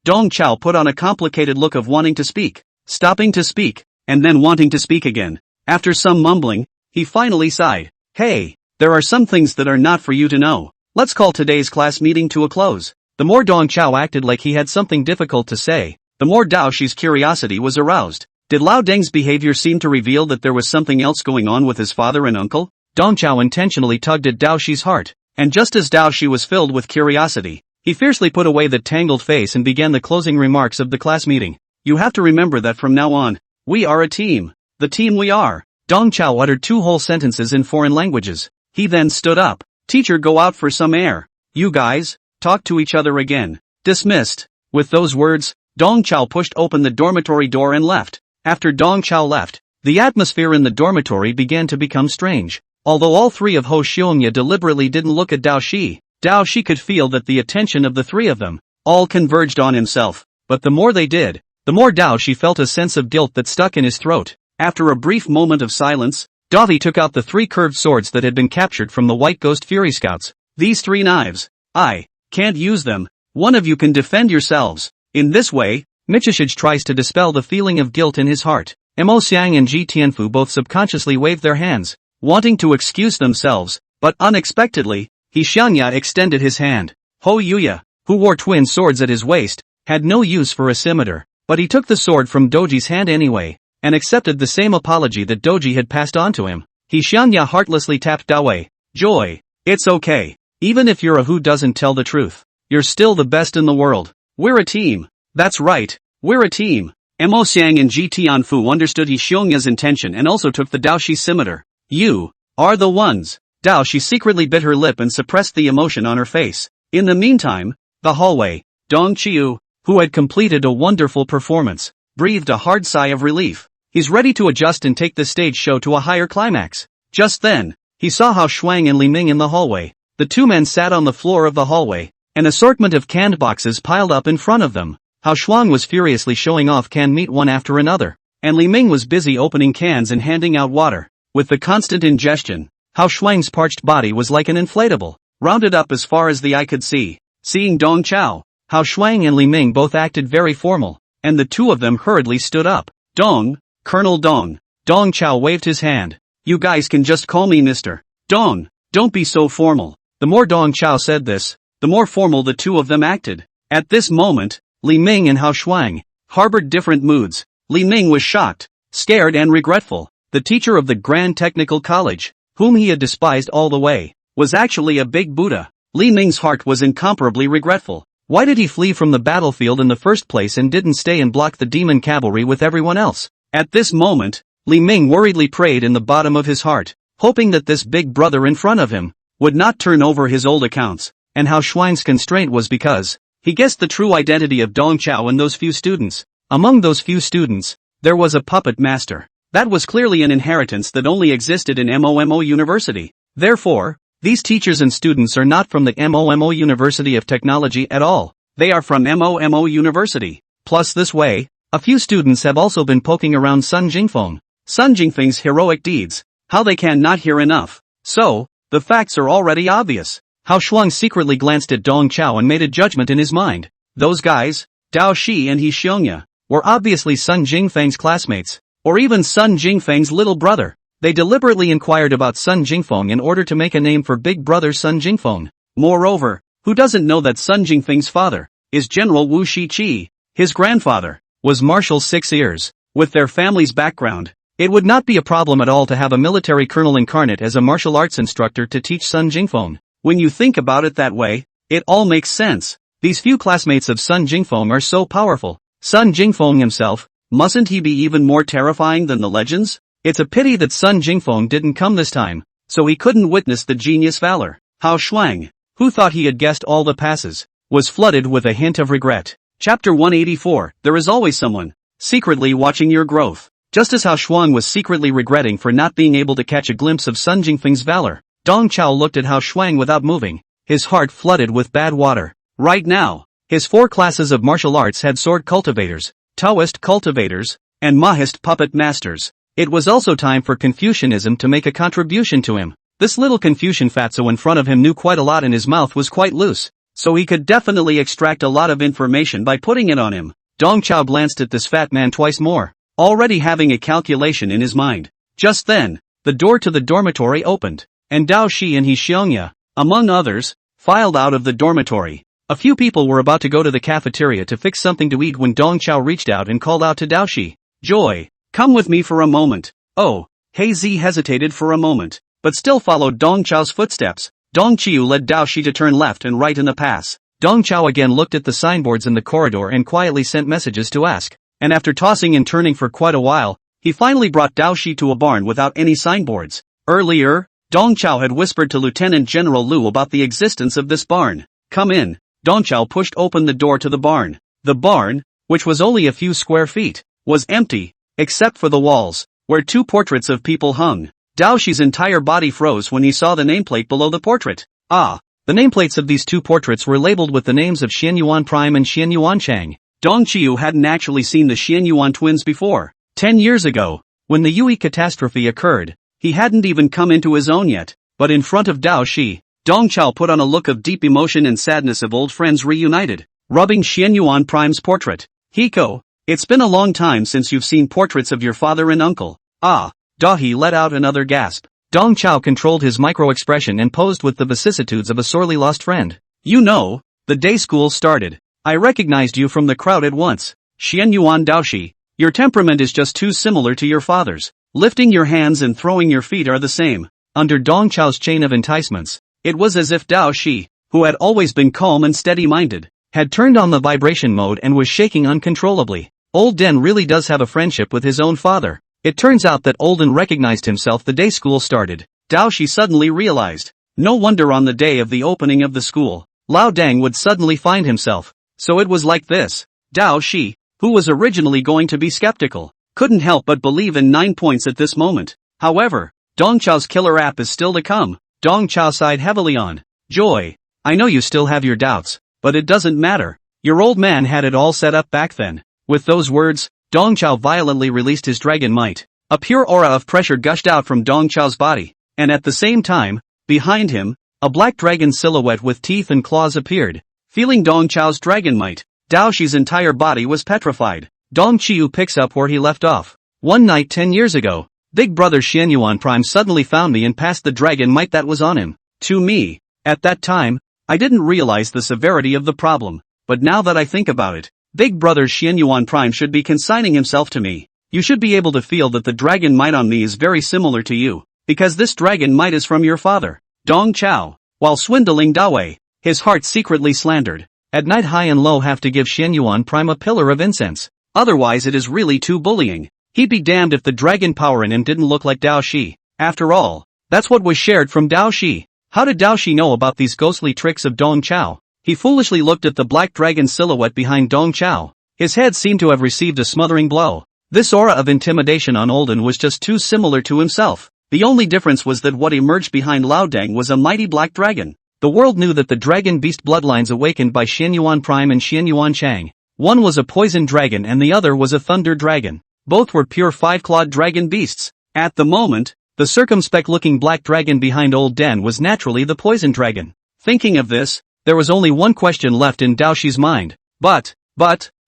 Dong Chao put on a complicated look of wanting to speak, stopping to speak, and then wanting to speak again. After some mumbling, he finally sighed. Hey, there are some things that are not for you to know. Let's call today's class meeting to a close. The more Dong Chao acted like he had something difficult to say, the more Dao Shi's curiosity was aroused. Did Lao Deng's behavior seem to reveal that there was something else going on with his father and uncle? Dong Chao intentionally tugged at Dao Shi's heart, and just as Dao Shi was filled with curiosity, he fiercely put away the tangled face and began the closing remarks of the class meeting. You have to remember that from now on, we are a team. The team we are. Dong Chao uttered 2 whole sentences in foreign languages. He then stood up. Teacher, go out for some air. You guys, talk to each other again. Dismissed. With those words, Dong Chao pushed open the dormitory door and left. After Dong Chao left, the atmosphere in the dormitory began to become strange. Although all 3 of Ho Xiongya deliberately didn't look at Dao Shi could feel that the attention of the 3 of them all converged on himself. But the more they did, the more Dao Shi felt a sense of guilt that stuck in his throat. After a brief moment of silence, Davi took out the 3 curved swords that had been captured from the White Ghost Fury Scouts. These 3 knives. I can't use them. One of you can defend yourselves. In this way, Michishij tries to dispel the feeling of guilt in his heart. Mo Xiang and Ji Tianfu both subconsciously waved their hands. wanting to excuse themselves, but unexpectedly, He Xiangya extended his hand. Ho Yuya, who wore twin swords at his waist, had no use for a scimitar, but he took the sword from Doji's hand anyway, and accepted the same apology that Doji had passed on to him. He Xiangya heartlessly tapped Dawei. Joy. It's okay. Even if you're a who doesn't tell the truth, you're still the best in the world. We're a team. That's right, we're a team. Mo Xiang and Ji Tianfu understood He Xiongya's intention and also took the Daoshi scimitar. You are the ones. Daoshi secretly bit her lip and suppressed the emotion on her face. In the meantime, the hallway, Dong Qiu, who had completed a wonderful performance, breathed a hard sigh of relief. He's ready to adjust and take the stage show to a higher climax. Just then, he saw Hao Shuang and Li Ming in the hallway. The two men sat on the floor of the hallway, an assortment of canned boxes piled up in front of them. Hao Shuang was furiously showing off canned meat one after another, and Li Ming was busy opening cans and handing out water. With the constant ingestion, Hao Shuang's parched body was like an inflatable, rounded up as far as the eye could see. Seeing Dong Chao, Hao Shuang and Li Ming both acted very formal, and the two of them hurriedly stood up. Dong, Colonel Dong. Dong Chao waved his hand. You guys can just call me Mr. Dong, don't be so formal. The more Dong Chao said this, the more formal the two of them acted. At this moment, Li Ming and Hao Shuang harbored different moods. Li Ming was shocked, scared and regretful. The teacher of the Grand Technical College, whom he had despised all the way, was actually a big Buddha. Li Ming's heart was incomparably regretful. Why did he flee from the battlefield in the first place and didn't stay and block the demon cavalry with everyone else? At this moment, Li Ming worriedly prayed in the bottom of his heart, hoping that this big brother in front of him would not turn over his old accounts. And Hao Shuang's constraint was because he guessed the true identity of Dong Chao and those few students. Among those few students, there was a puppet master. That was clearly an inheritance that only existed in MOMO University. Therefore, these teachers and students are not from the MOMO University of Technology at all. They are from MOMO University. Plus this way, a few students have also been poking around Sun Jingfeng. Sun Jingfeng's heroic deeds. How they can not hear enough. So, the facts are already obvious. Hao Shuang secretly glanced at Dong Chao and made a judgment in his mind. Those guys, Dao Shi and He Xiongya, were obviously Sun Jingfeng's classmates, or even Sun Jingfeng's little brother. They deliberately inquired about Sun Jingfeng in order to make a name for big brother Sun Jingfeng. Moreover, who doesn't know that Sun Jingfeng's father is General Wu Shiqi? His grandfather was Marshal Six Ears. With their family's background, it would not be a problem at all to have a military colonel incarnate as a martial arts instructor to teach Sun Jingfeng. When you think about it that way, it all makes sense. These few classmates of Sun Jingfeng are so powerful. Sun Jingfeng himself, mustn't he be even more terrifying than the legends? It's a pity that Sun Jingfeng didn't come this time, so he couldn't witness the genius valor. Hao Shuang, who thought he had guessed all the passes, was flooded with a hint of regret. Chapter 184, There is always someone secretly watching your growth. Just as Hao Shuang was secretly regretting for not being able to catch a glimpse of Sun Jingfeng's valor, Dong Chao looked at Hao Shuang without moving, his heart flooded with bad water. Right now, his 4 classes of martial arts had sword cultivators, Taoist cultivators, and Mahist puppet masters. It was also time for Confucianism to make a contribution to him. This little Confucian fatso in front of him knew quite a lot and his mouth was quite loose, so he could definitely extract a lot of information by putting it on him. Dong Chao glanced at this fat man twice more, already having a calculation in his mind. Just then, the door to the dormitory opened, and Dao Shi and He Xiongya, among others, filed out of the dormitory. A few people were about to go to the cafeteria to fix something to eat when Dong Chao reached out and called out to Dao Shi. Joy, come with me for a moment. Oh, He Zi hesitated for a moment, but still followed Dong Chao's footsteps. Dong Qiu led Dao Shi to turn left and right in the pass. Dong Chao again looked at the signboards in the corridor and quietly sent messages to ask, and after tossing and turning for quite a while, he finally brought Dao Shi to a barn without any signboards. Earlier, Dong Chao had whispered to Lieutenant General Liu about the existence of this barn. Come in. Dong Chao pushed open the door to the barn. The barn, which was only a few square feet, was empty, except for the walls, where 2 portraits of people hung. Dao Shi's entire body froze when he saw the nameplate below the portrait. Ah, the nameplates of these 2 portraits were labeled with the names of Xian Yuan Prime and Xian Yuan Chang. Dong Qiu hadn't actually seen the Xian Yuan twins before. 10 years ago, when the Yui catastrophe occurred, he hadn't even come into his own yet, but in front of Dao Shi, Dong Chao put on a look of deep emotion and sadness of old friends reunited, rubbing Xian Yuan Prime's portrait. Hiko, it's been a long time since you've seen portraits of your father and uncle. Ah, Dahi let out another gasp. Dong Chao controlled his micro-expression and posed with the vicissitudes of a sorely lost friend. You know, the day school started. I recognized you from the crowd at once. Xian Yuan Daoshi, your temperament is just too similar to your father's. Lifting your hands and throwing your feet are the same. Under Dong Chao's chain of enticements, it was as if Dao Shi, who had always been calm and steady-minded, had turned on the vibration mode and was shaking uncontrollably. Old Den really does have a friendship with his own father. It turns out that Olden recognized himself the day school started. Dao Shi suddenly realized. No wonder on the day of the opening of the school, Lao Dang would suddenly find himself. So it was like this. Dao Shi, who was originally going to be skeptical, couldn't help but believe in 9 points at this moment. However, Dong Chao's killer app is still to come. Dong Chao sighed heavily on. Joy. I know you still have your doubts, but it doesn't matter. Your old man had it all set up back then. With those words, Dong Chao violently released his dragon might. A pure aura of pressure gushed out from Dong Chao's body, and at the same time, behind him, a black dragon silhouette with teeth and claws appeared. Feeling Dong Chao's dragon might, Dao Shi's entire body was petrified. Dong Qiu picks up where he left off. One night 10 years ago, Big Brother Xianyuan Prime suddenly found me and passed the dragon might that was on him to me. At that time, I didn't realize the severity of the problem, but now that I think about it, Big Brother Xianyuan Prime should be consigning himself to me. You should be able to feel that the dragon might on me is very similar to you, because this dragon might is from your father, Dong Chao. While swindling Dawei, his heart secretly slandered. At night high and low have to give Xianyuan Prime a pillar of incense. Otherwise it is really too bullying. He'd be damned if the dragon power in him didn't look like Dao Shi. After all, that's what was shared from Dao Shi. How did Dao Shi know about these ghostly tricks of Dong Chao? He foolishly looked at the black dragon silhouette behind Dong Chao. His head seemed to have received a smothering blow. This aura of intimidation on Olden was just too similar to himself. The only difference was that what emerged behind Lao Dang was a mighty black dragon. The world knew that the dragon beast bloodlines awakened by Xianyuan Prime and Xianyuan Chang. One was a poison dragon and the other was a thunder dragon. Both were pure five-clawed dragon beasts. At the moment, the circumspect-looking black dragon behind Old Den was naturally the poison dragon. Thinking of this, there was only one question left in Dao Shi's mind. But,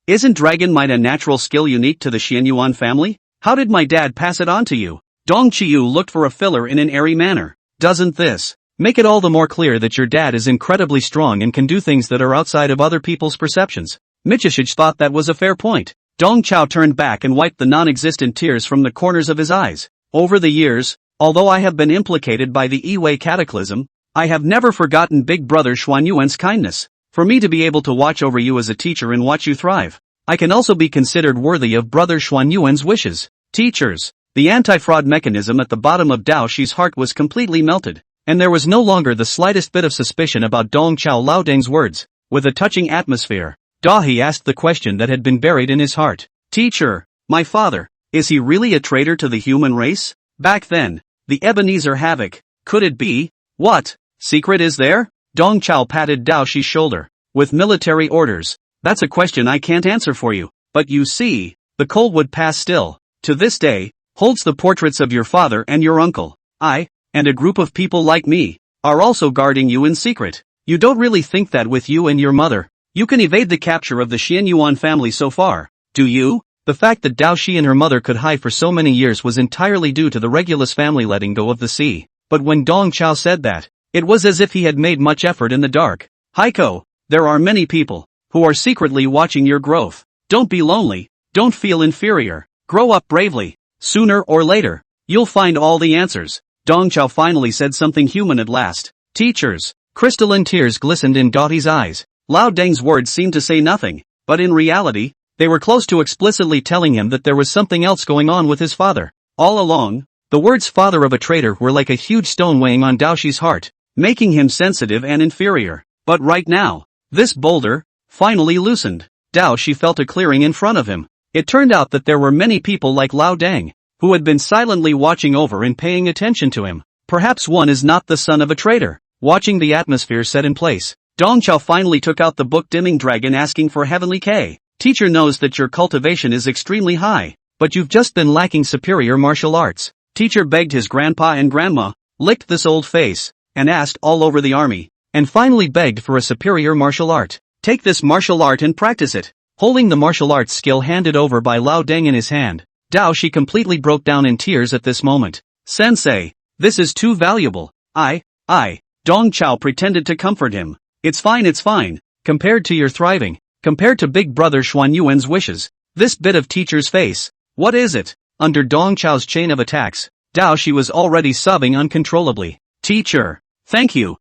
isn't dragon might a natural skill unique to the Xianyuan family? How did my dad pass it on to you? Dong Qiu looked for a filler in an airy manner. Doesn't this make it all the more clear that your dad is incredibly strong and can do things that are outside of other people's perceptions? Michishige thought that was a fair point. Dong Chao turned back and wiped the non-existent tears from the corners of his eyes. Over the years, although I have been implicated by the Yi-Wei cataclysm, I have never forgotten Big Brother Xuanyuan's kindness. For me to be able to watch over you as a teacher and watch you thrive, I can also be considered worthy of Brother Xuanyuan's wishes. Teachers. The anti-fraud mechanism at the bottom of Dao Shi's heart was completely melted, and there was no longer the slightest bit of suspicion about Dong Chao Laodang's words. With a touching atmosphere, Dahi asked the question that had been buried in his heart. Teacher, my father, is he really a traitor to the human race? Back then, the Ebenezer Havoc, could it be? What secret is there? Dong Chao patted Dao Shi's shoulder. With military orders, that's a question I can't answer for you. But you see, the Coldwood Pass still, to this day, holds the portraits of your father and your uncle. I, and a group of people like me, are also guarding you in secret. You don't really think that with you and your mother, you can evade the capture of the Xianyuan family so far, do you? The fact that Dao Shi and her mother could hide for so many years was entirely due to the Regulus family letting go of the sea. But when Dong Chao said that, it was as if he had made much effort in the dark. Heiko, there are many people who are secretly watching your growth. Don't be lonely, don't feel inferior, grow up bravely. Sooner or later, you'll find all the answers. Dong Chao finally said something human at last. Teachers. Crystalline tears glistened in Daoti's eyes. Lao Deng's words seemed to say nothing, but in reality, they were close to explicitly telling him that there was something else going on with his father. All along, the words father of a traitor were like a huge stone weighing on Dao Shi's heart, making him sensitive and inferior. But right now, this boulder finally loosened. Dao Shi felt a clearing in front of him. It turned out that there were many people like Lao Deng, who had been silently watching over and paying attention to him. Perhaps one is not the son of a traitor. Watching the atmosphere set in place, Dong Chao finally took out the book Dimming Dragon asking for Heavenly K. Teacher knows that your cultivation is extremely high, but you've just been lacking superior martial arts. Teacher begged his grandpa and grandma, licked this old face, and asked all over the army, and finally begged for a superior martial art. Take this martial art and practice it. Holding the martial arts skill handed over by Lao Deng in his hand, Dao Shi completely broke down in tears at this moment. Sensei, This is too valuable. Dong Chao pretended to comfort him. It's fine. Compared to your thriving. Compared to Big Brother Xuan Yuan's wishes. This bit of teacher's face. What is it? Under Dong Chao's chain of attacks, Dao Shi was already sobbing uncontrollably. Teacher. Thank you.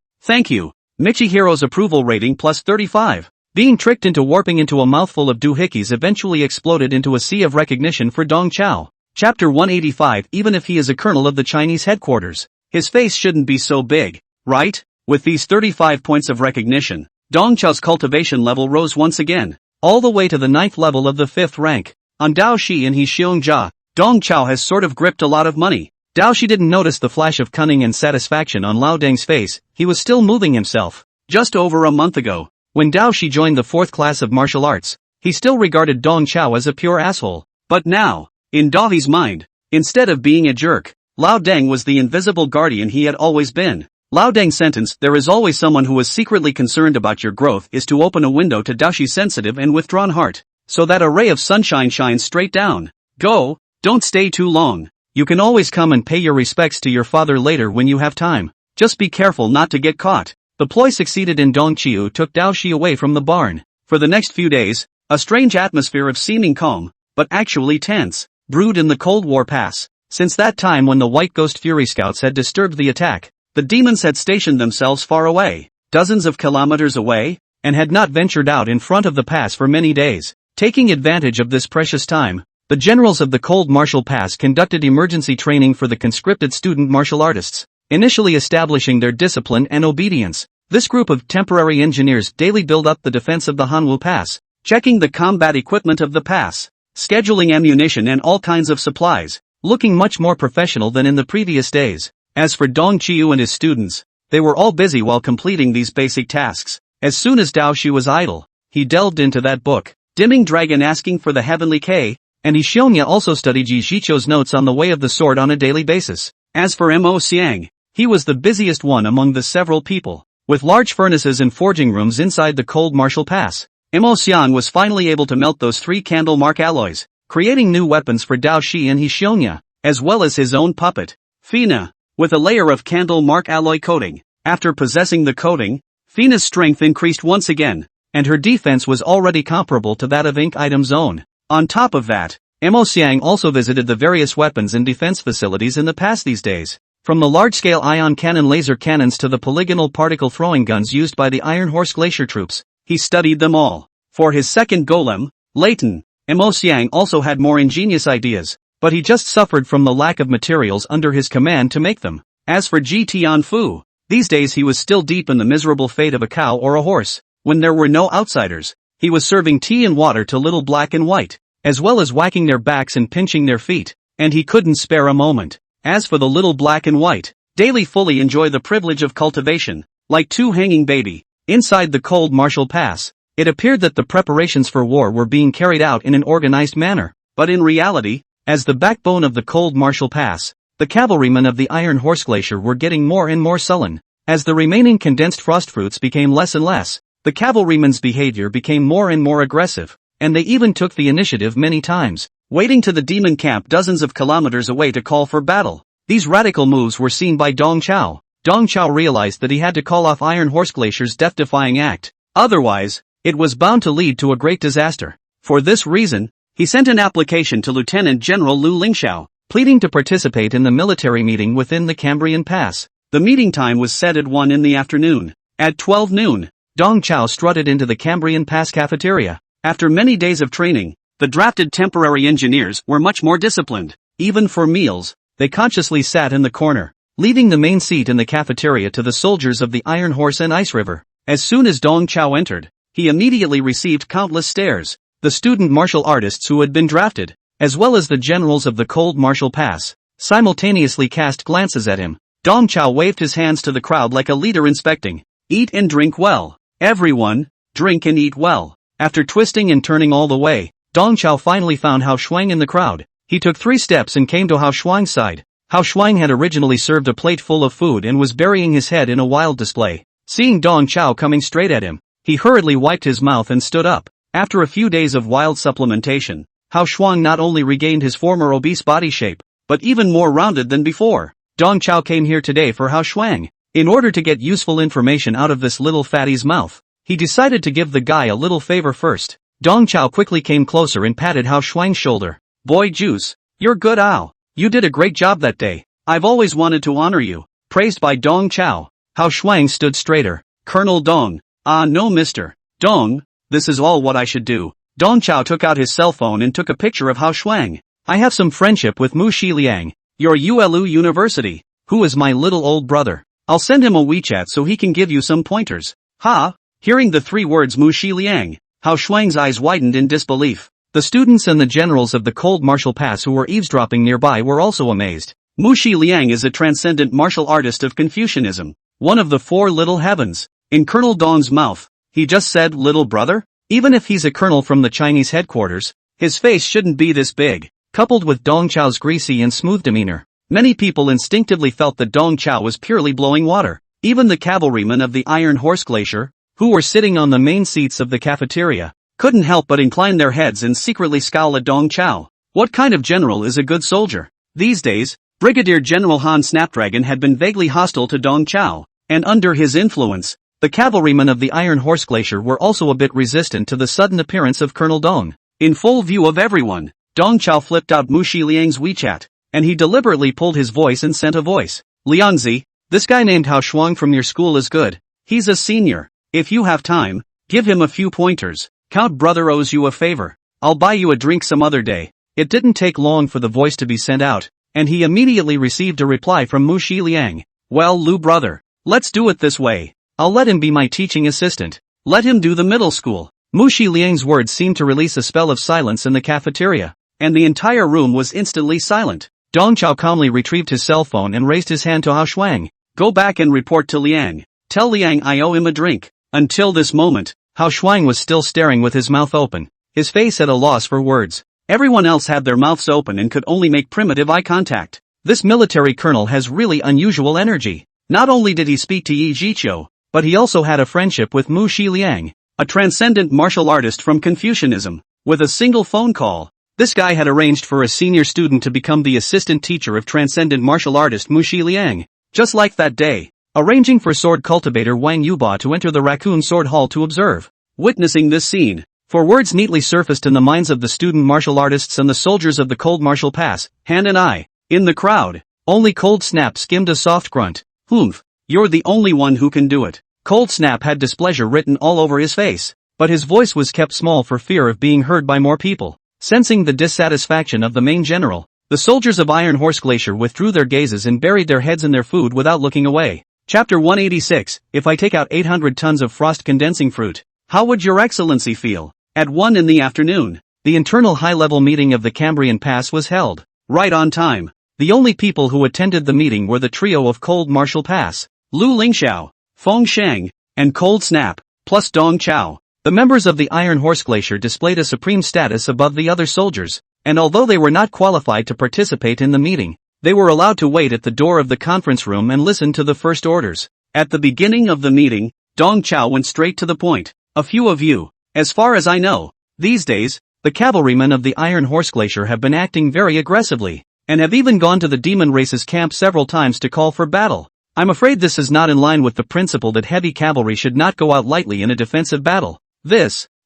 Michihiro's approval rating plus 35. Being tricked into warping into a mouthful of doohickeys eventually exploded into a sea of recognition for Dong Chao. Chapter 185. Even if he is a colonel of the Chinese headquarters, his face shouldn't be so big, right? With these 35 points of recognition, Dong Chao's cultivation level rose once again, all the way to the 9th level of the 5th rank. On Dao Shi and He Xiong, Dong Chao has sort of gripped a lot of money. Dao Shi didn't notice the flash of cunning and satisfaction on Lao Deng's face. He was still moving himself. Just over a month ago, when Dao Shi joined the 4th class of martial arts, he still regarded Dong Chao as a pure asshole. But now, in Daohi's mind, instead of being a jerk, Lao Deng was the invisible guardian he had always been. Lao Deng's sentence, "There is always someone who is secretly concerned about your growth," is to open a window to Dao Shi's sensitive and withdrawn heart, so that a ray of sunshine shines straight down. Go, don't stay too long. You can always come and pay your respects to your father later when you have time. Just be careful not to get caught. The ploy succeeded and Dong Qiu took Dao Shi away from the barn. For the next few days, a strange atmosphere of seeming calm, but actually tense, brewed in the Cold War Pass. Since that time when the White Ghost Fury Scouts had disturbed the attack, the demons had stationed themselves far away, dozens of kilometers away, and had not ventured out in front of the pass for many days. Taking advantage of this precious time, the generals of the Cold Martial Pass conducted emergency training for the conscripted student martial artists, initially establishing their discipline and obedience. This group of temporary engineers daily build up the defense of the Hanwu Pass, checking the combat equipment of the pass, scheduling ammunition and all kinds of supplies, looking much more professional than in the previous days. As for Dong Qiu and his students, they were all busy while completing these basic tasks. As soon as Dao Shi was idle, he delved into that book, Dimming Dragon Asking for the Heavenly K, and He Xiongya also studied Yi Zhiqiu's notes on the Way of the Sword on a daily basis. As for Mo Xiang, he was the busiest one among the several people. With large furnaces and forging rooms inside the Cold Martial Pass, Mo Xiang was finally able to melt those 3 candle mark alloys, creating new weapons for Dao Shi and He Xiongya, as well as his own puppet, Fina, with a layer of candle mark alloy coating. After possessing the coating, Fina's strength increased once again, and her defense was already comparable to that of Ink Item's own. On top of that, Mo Xiang also visited the various weapons and defense facilities in the past these days. From the large-scale ion cannon laser cannons to the polygonal particle throwing guns used by the Iron Horse Glacier troops, he studied them all. For his second golem, Leighton, Mo Xiang also had more ingenious ideas, but he just suffered from the lack of materials under his command to make them. As for Ji Tianfu, these days he was still deep in the miserable fate of a cow or a horse. When there were no outsiders, he was serving tea and water to little black and white, as well as whacking their backs and pinching their feet, and he couldn't spare a moment. As for the little black and white, daily fully enjoy the privilege of cultivation, like 2 hanging baby. Inside the Cold Martial Pass, it appeared that the preparations for war were being carried out in an organized manner, but in reality, as the backbone of the Cold Martial Pass, the cavalrymen of the Iron Horse Glacier were getting more and more sullen. As the remaining condensed frost fruits became less and less, the cavalrymen's behavior became more and more aggressive, and they even took the initiative many times, waiting to the demon camp dozens of kilometers away to call for battle. These radical moves were seen by Dong Chao. Dong Chao realized that he had to call off Iron Horse Glacier's death-defying act. Otherwise, it was bound to lead to a great disaster. For this reason, he sent an application to Lieutenant General Lu Lingxiao, pleading to participate in the military meeting within the Cambrian Pass. The meeting time was set at 1 in the afternoon. At 12 noon, Dong Chao strutted into the Cambrian Pass cafeteria. After many days of training, the drafted temporary engineers were much more disciplined. Even for meals, they consciously sat in the corner, leaving the main seat in the cafeteria to the soldiers of the Iron Horse and Ice River. As soon as Dong Chao entered, he immediately received countless stares. The student martial artists who had been drafted, as well as the generals of the Cold Martial Pass, simultaneously cast glances at him. Dong Chao waved his hands to the crowd like a leader inspecting. Eat and drink well. Everyone, drink and eat well. After twisting and turning all the way, Dong Chao finally found Hao Shuang in the crowd. He took 3 steps and came to Hao Shuang's side. Hao Shuang had originally served a plate full of food and was burying his head in a wild display. Seeing Dong Chao coming straight at him, he hurriedly wiped his mouth and stood up. After a few days of wild supplementation, Hao Shuang not only regained his former obese body shape, but even more rounded than before. Dong Chao came here today for Hao Shuang. In order to get useful information out of this little fatty's mouth, he decided to give the guy a little favor first. Dong Chao quickly came closer and patted Hao Shuang's shoulder. Boy Juice, you're good Ao. You did a great job that day. I've always wanted to honor you. Praised by Dong Chao. Hao Shuang stood straighter. Colonel Dong. Ah no Mr. Dong, this is all what I should do. Dong Chao took out his cell phone and took a picture of Hao Shuang. I have some friendship with Mu Xiliang. Your ULU University. Who is my little old brother. I'll send him a WeChat so he can give you some pointers. Ha! Hearing the 3 words Mu Xiliang, Hao Shuang's eyes widened in disbelief. The students and the generals of the cold martial pass who were eavesdropping nearby were also amazed. Mu Xiliang is a transcendent martial artist of Confucianism. One of the 4 little heavens. In Colonel Dong's mouth, he just said little brother? Even if he's a colonel from the Chinese headquarters, his face shouldn't be this big. Coupled with Dong Chao's greasy and smooth demeanor, many people instinctively felt that Dong Chao was purely blowing water. Even the cavalrymen of the Iron Horse Glacier, who were sitting on the main seats of the cafeteria, couldn't help but incline their heads and secretly scowl at Dong Chao. What kind of general is a good soldier? These days, Brigadier General Han Snapdragon had been vaguely hostile to Dong Chao, and under his influence, the cavalrymen of the Iron Horse Glacier were also a bit resistant to the sudden appearance of Colonel Dong. In full view of everyone, Dong Chao flipped out Mu Xiliang's WeChat, and he deliberately pulled his voice and sent a voice. Liangzi, this guy named Hao Shuang from your school is good. He's a senior. If you have time, give him a few pointers. Count brother owes you a favor. I'll buy you a drink some other day. It didn't take long for the voice to be sent out, and he immediately received a reply from Mu Xiliang. Well Lu brother, let's do it this way. I'll let him be my teaching assistant. Let him do the middle school. Mu Xiliang's words seemed to release a spell of silence in the cafeteria, and the entire room was instantly silent. Dong Chao calmly retrieved his cell phone and raised his hand to Hao Shuang. Go back and report to Liang. Tell Liang I owe him a drink. Until this moment, Hao Shuang was still staring with his mouth open, his face at a loss for words. Everyone else had their mouths open and could only make primitive eye contact. This military colonel has really unusual energy. Not only did he speak to Yi Jiqiu, but he also had a friendship with Mu Xiliang, a transcendent martial artist from Confucianism. With a single phone call, this guy had arranged for a senior student to become the assistant teacher of transcendent martial artist Mu Xiliang. Just like that day, arranging for sword cultivator Wang Yuba to enter the Raccoon Sword Hall to observe. Witnessing this scene, 4 words neatly surfaced in the minds of the student martial artists and the soldiers of the Cold Martial Pass, Han and I. In the crowd, only Cold Snap skimmed a soft grunt. Humph, you're the only one who can do it. Cold Snap had displeasure written all over his face, but his voice was kept small for fear of being heard by more people. Sensing the dissatisfaction of the main general, the soldiers of Iron Horse Glacier withdrew their gazes and buried their heads in their food without looking away. Chapter 186, If I take out 800 tons of frost condensing fruit, how would your excellency feel? At 1 in the afternoon, the internal high-level meeting of the Cambrian Pass was held. Right on time. The only people who attended the meeting were the trio of Cold Martial Pass, Lu Lingxiao, Feng Shang, and Cold Snap, plus Dong Chao. The members of the Iron Horse Glacier displayed a supreme status above the other soldiers, and although they were not qualified to participate in the meeting, they were allowed to wait at the door of the conference room and listen to the first orders. At the beginning of the meeting, Dong Chao went straight to the point. A few of you, as far as I know, these days, the cavalrymen of the Iron Horse Glacier have been acting very aggressively, and have even gone to the demon race's camp several times to call for battle. I'm afraid this is not in line with the principle that heavy cavalry should not go out lightly in a defensive battle.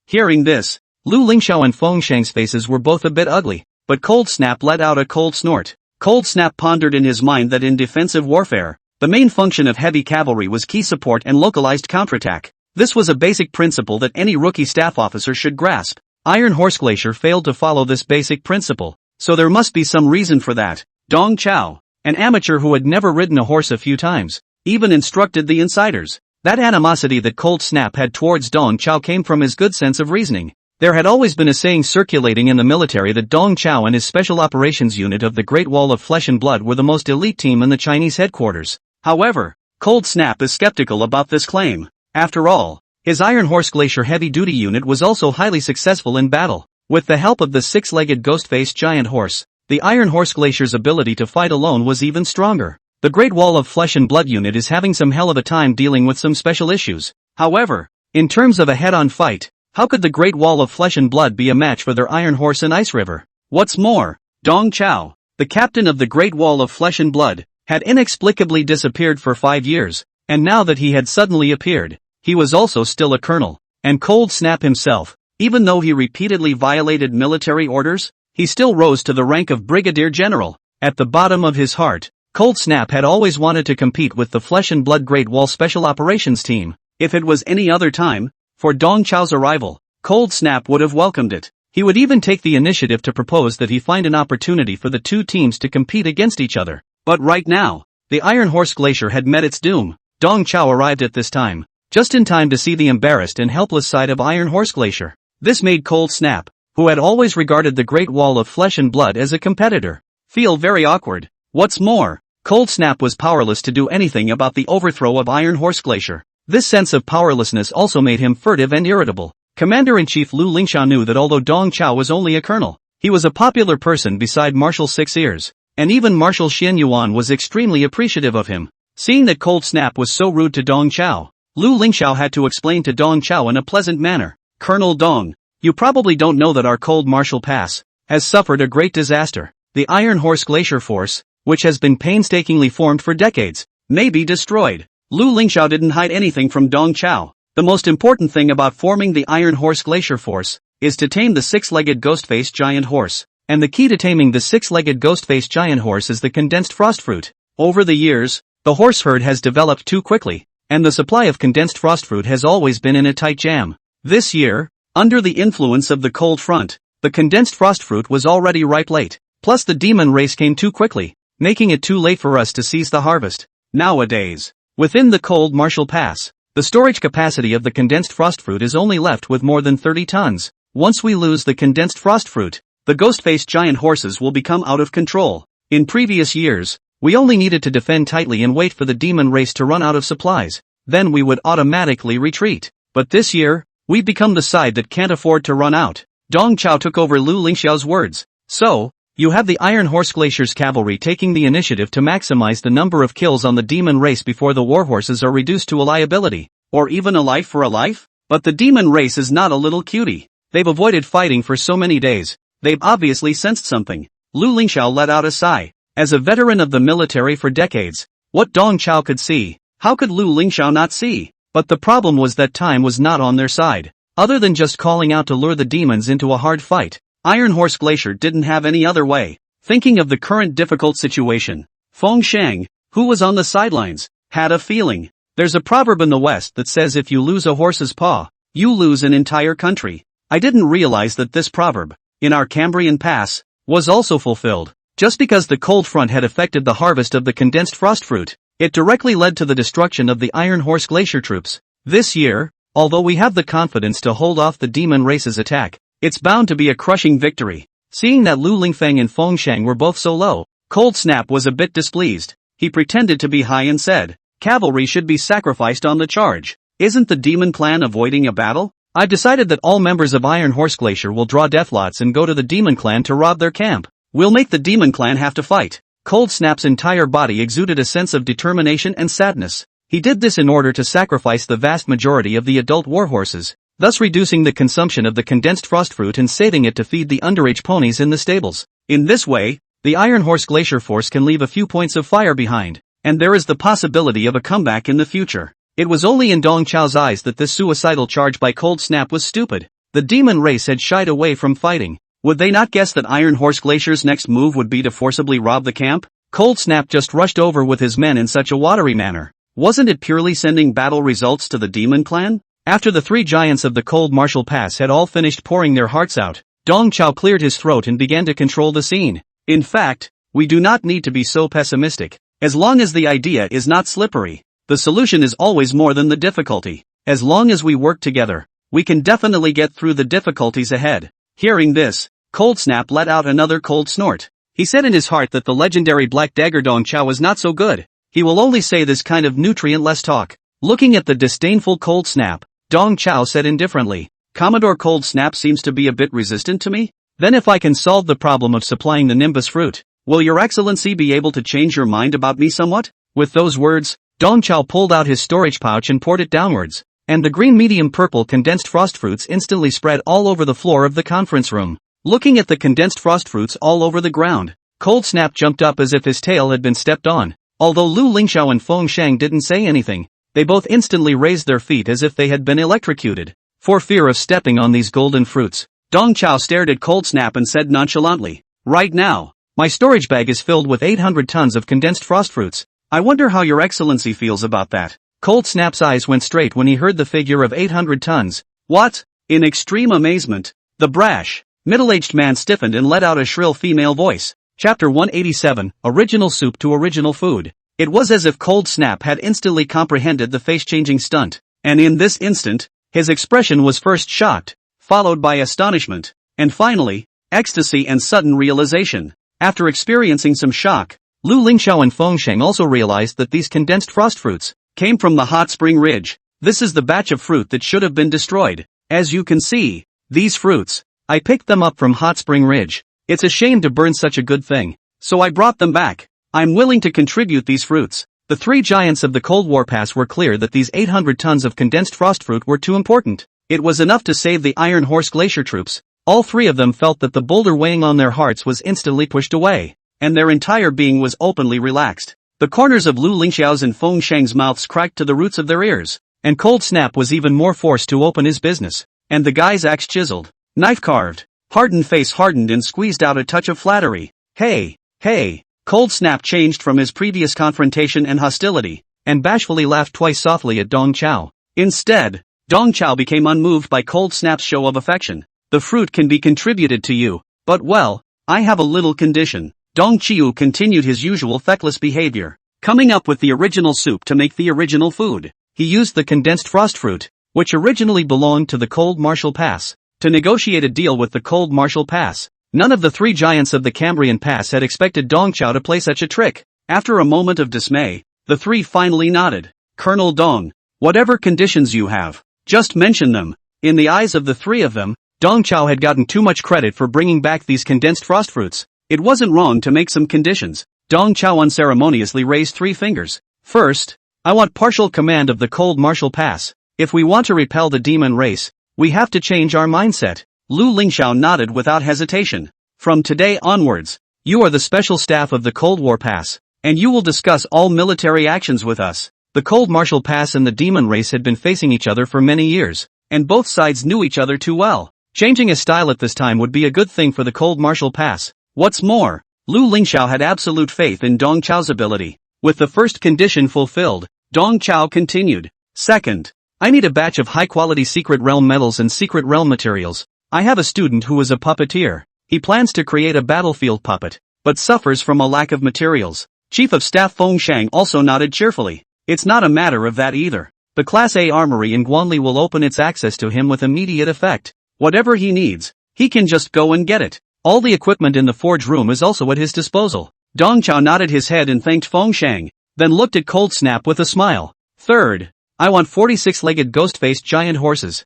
Hearing this, Lu Lingxiao and Feng Shang's faces were both a bit ugly, but Cold Snap let out a cold snort. Cold Snap pondered in his mind that in defensive warfare, the main function of heavy cavalry was key support and localized counterattack. This was a basic principle that any rookie staff officer should grasp. Iron Horse Glacier failed to follow this basic principle, so there must be some reason for that. Dong Chao, an amateur who had never ridden a horse a few times, even instructed the insiders. That animosity that Cold Snap had towards Dong Chao came from his good sense of reasoning. There had always been a saying circulating in the military that Dong Chao and his Special Operations Unit of the Great Wall of Flesh and Blood were the most elite team in the Chinese headquarters. However, Cold Snap is skeptical about this claim. After all, his Iron Horse Glacier heavy-duty unit was also highly successful in battle. With the help of the 6-legged ghost-faced giant horse, the Iron Horse Glacier's ability to fight alone was even stronger. The Great Wall of Flesh and Blood unit is having some hell of a time dealing with some special issues. However, in terms of a head-on fight, how could the Great Wall of Flesh and Blood be a match for their Iron Horse and Ice River? What's more, Dong Chao, the captain of the Great Wall of Flesh and Blood, had inexplicably disappeared for 5 years, and now that he had suddenly appeared, he was also still a colonel. And Cold Snap himself, even though he repeatedly violated military orders, he still rose to the rank of brigadier general. At the bottom of his heart, Cold Snap had always wanted to compete with the Flesh and Blood Great Wall Special Operations team. If it was any other time, for Dong Chao's arrival, Cold Snap would have welcomed it. He would even take the initiative to propose that he find an opportunity for the two teams to compete against each other. But right now, the Iron Horse Glacier had met its doom. Dong Chao arrived at this time, just in time to see the embarrassed and helpless side of Iron Horse Glacier. This made Cold Snap, who had always regarded the Great Wall of Flesh and Blood as a competitor, feel very awkward. What's more, Cold Snap was powerless to do anything about the overthrow of Iron Horse Glacier. This sense of powerlessness also made him furtive and irritable. Commander-in-Chief Lu Lingxiao knew that although Dong Chao was only a colonel, he was a popular person beside Marshal Six Ears, and even Marshal Xian Yuan was extremely appreciative of him. Seeing that Cold Snap was so rude to Dong Chao, Lu Lingxiao had to explain to Dong Chao in a pleasant manner. Colonel Dong, you probably don't know that our cold Marshall Pass has suffered a great disaster. The Iron Horse Glacier Force, which has been painstakingly formed for decades, may be destroyed. Lu Lingxiao didn't hide anything from Dong Chao. The most important thing about forming the Iron Horse Glacier Force is to tame the six-legged ghost-faced giant horse. And the key to taming the six-legged ghost-faced giant horse is the condensed frost fruit. Over the years, the horse herd has developed too quickly, and the supply of condensed frost fruit has always been in a tight jam. This year, under the influence of the cold front, the condensed frost fruit was already ripe late. Plus the demon race came too quickly, making it too late for us to seize the harvest. Nowadays, within the cold Marshall Pass, the storage capacity of the condensed frost fruit is only left with more than 30 tons. Once we lose the condensed frost fruit, the ghost-faced giant horses will become out of control. In previous years, we only needed to defend tightly and wait for the demon race to run out of supplies. Then we would automatically retreat. But this year, we've become the side that can't afford to run out. Dong Chao took over Lu Lingxiao's words. So, you have the Iron Horse Glacier's cavalry taking the initiative to maximize the number of kills on the demon race before the warhorses are reduced to a liability, or even a life for a life? But the demon race is not a little cutie. They've avoided fighting for so many days. They've obviously sensed something. Lu Lingxiao let out a sigh. As a veteran of the military for decades, what Dong Chao could see, how could Lu Lingxiao not see? But the problem was that time was not on their side. Other than just calling out to lure the demons into a hard fight, Iron Horse Glacier didn't have any other way. Thinking of the current difficult situation, Feng Shang, who was on the sidelines, had a feeling. There's a proverb in the West that says if you lose a horse's paw, you lose an entire country. I didn't realize that this proverb, in our Cambrian Pass, was also fulfilled. Just because the cold front had affected the harvest of the condensed frost fruit, it directly led to the destruction of the Iron Horse Glacier troops. This year, although we have the confidence to hold off the demon race's attack, it's bound to be a crushing victory. Seeing that Lu Lingfeng and Feng Shang were both so low, Cold Snap was a bit displeased. He pretended to be high and said, "Cavalry should be sacrificed on the charge. Isn't the demon clan avoiding a battle? I've decided that all members of Iron Horse Glacier will draw death lots and go to the demon clan to rob their camp. We'll make the demon clan have to fight." Cold Snap's entire body exuded a sense of determination and sadness. He did this in order to sacrifice the vast majority of the adult warhorses, thus reducing the consumption of the condensed frost fruit and saving it to feed the underage ponies in the stables. In this way, the Iron Horse Glacier Force can leave a few points of fire behind, and there is the possibility of a comeback in the future. It was only in Dong Chao's eyes that this suicidal charge by Cold Snap was stupid. The demon race had shied away from fighting. Would they not guess that Iron Horse Glacier's next move would be to forcibly rob the camp? Cold Snap just rushed over with his men in such a watery manner. Wasn't it purely sending battle results to the demon clan? After the three giants of the cold Marshall Pass had all finished pouring their hearts out, Dong Chao cleared his throat and began to control the scene. In fact, we do not need to be so pessimistic. As long as the idea is not slippery, the solution is always more than the difficulty. As long as we work together, we can definitely get through the difficulties ahead. Hearing this, Cold Snap let out another cold snort. He said in his heart that the legendary Black Dagger Dong Chao was not so good. He will only say this kind of nutrient-less talk. Looking at the disdainful Cold Snap, Dong Chao said indifferently, "Commodore Cold Snap seems to be a bit resistant to me? Then if I can solve the problem of supplying the Nimbus fruit, will your excellency be able to change your mind about me somewhat?" With those words, Dong Chao pulled out his storage pouch and poured it downwards, and the green medium purple condensed frost fruits instantly spread all over the floor of the conference room. Looking at the condensed frost fruits all over the ground, Cold Snap jumped up as if his tail had been stepped on. Although Lu Lingxiao and Feng Shang didn't say anything, they both instantly raised their feet as if they had been electrocuted, for fear of stepping on these golden fruits. Dong Chao stared at Cold Snap and said nonchalantly, "Right now, my storage bag is filled with 800 tons of condensed frost fruits. I wonder how your excellency feels about that." Cold Snap's eyes went straight when he heard the figure of 800 tons. "What?" In extreme amazement, the brash, middle-aged man stiffened and let out a shrill female voice. Chapter 187, Original Soup to Original Food. It was as if Cold Snap had instantly comprehended the face-changing stunt, and in this instant, his expression was first shocked, followed by astonishment, and finally, ecstasy and sudden realization. After experiencing some shock, Lu Lingxiao and Feng Sheng also realized that these condensed frost fruits came from the hot spring ridge. This is the batch of fruit that should have been destroyed. As you can see, these fruits, I picked them up from Hot Spring Ridge. It's a shame to burn such a good thing, so I brought them back. I'm willing to contribute these fruits. The three giants of the Cold War Pass were clear that these 800 tons of condensed frost fruit were too important. It was enough to save the Iron Horse Glacier troops. All three of them felt that the boulder weighing on their hearts was instantly pushed away, and their entire being was openly relaxed. The corners of Lu Lingxiao's and Feng Sheng's mouths cracked to the roots of their ears, and Cold Snap was even more forced to open his business. And the guy's axe chiseled, knife carved, hardened face hardened and squeezed out a touch of flattery. Hey, hey, Cold Snap changed from his previous confrontation and hostility, and bashfully laughed twice softly at Dong Chao. Instead, Dong Chao became unmoved by Cold Snap's show of affection. The fruit can be contributed to you, but well, I have a little condition. Dong Qiu continued his usual feckless behavior, coming up with the original soup to make the original food. He used the condensed frost fruit, which originally belonged to the Cold Martial Pass, to negotiate a deal with the Cold Martial Pass. None of the three giants of the Cambrian Pass had expected Dong Chao to play such a trick. After a moment of dismay, the three finally nodded. Colonel Dong, whatever conditions you have, just mention them. In the eyes of the three of them, Dong Chao had gotten too much credit for bringing back these condensed frost fruits. It wasn't wrong to make some conditions. Dong Chao unceremoniously raised three fingers. First, I want partial command of the Cold Martial Pass. If we want to repel the demon race, we have to change our mindset. Lu Lingxiao nodded without hesitation. From today onwards, you are the special staff of the Cold War Pass, and you will discuss all military actions with us. The Cold Martial Pass and the demon race had been facing each other for many years, and both sides knew each other too well. Changing his style at this time would be a good thing for the Cold Martial Pass. What's more, Lu Lingxiao had absolute faith in Dong Chao's ability. With the first condition fulfilled, Dong Chao continued. Second, I need a batch of high-quality Secret Realm metals and Secret Realm materials. I have a student who is a puppeteer. He plans to create a battlefield puppet, but suffers from a lack of materials. Chief of Staff Feng Shang also nodded cheerfully. It's not a matter of that either. The Class A armory in Guanli will open its access to him with immediate effect. Whatever he needs, he can just go and get it. All the equipment in the forge room is also at his disposal. Dong Chao nodded his head and thanked Feng Shang, then looked at Cold Snap with a smile. Third, I want 46-legged ghost-faced giant horses.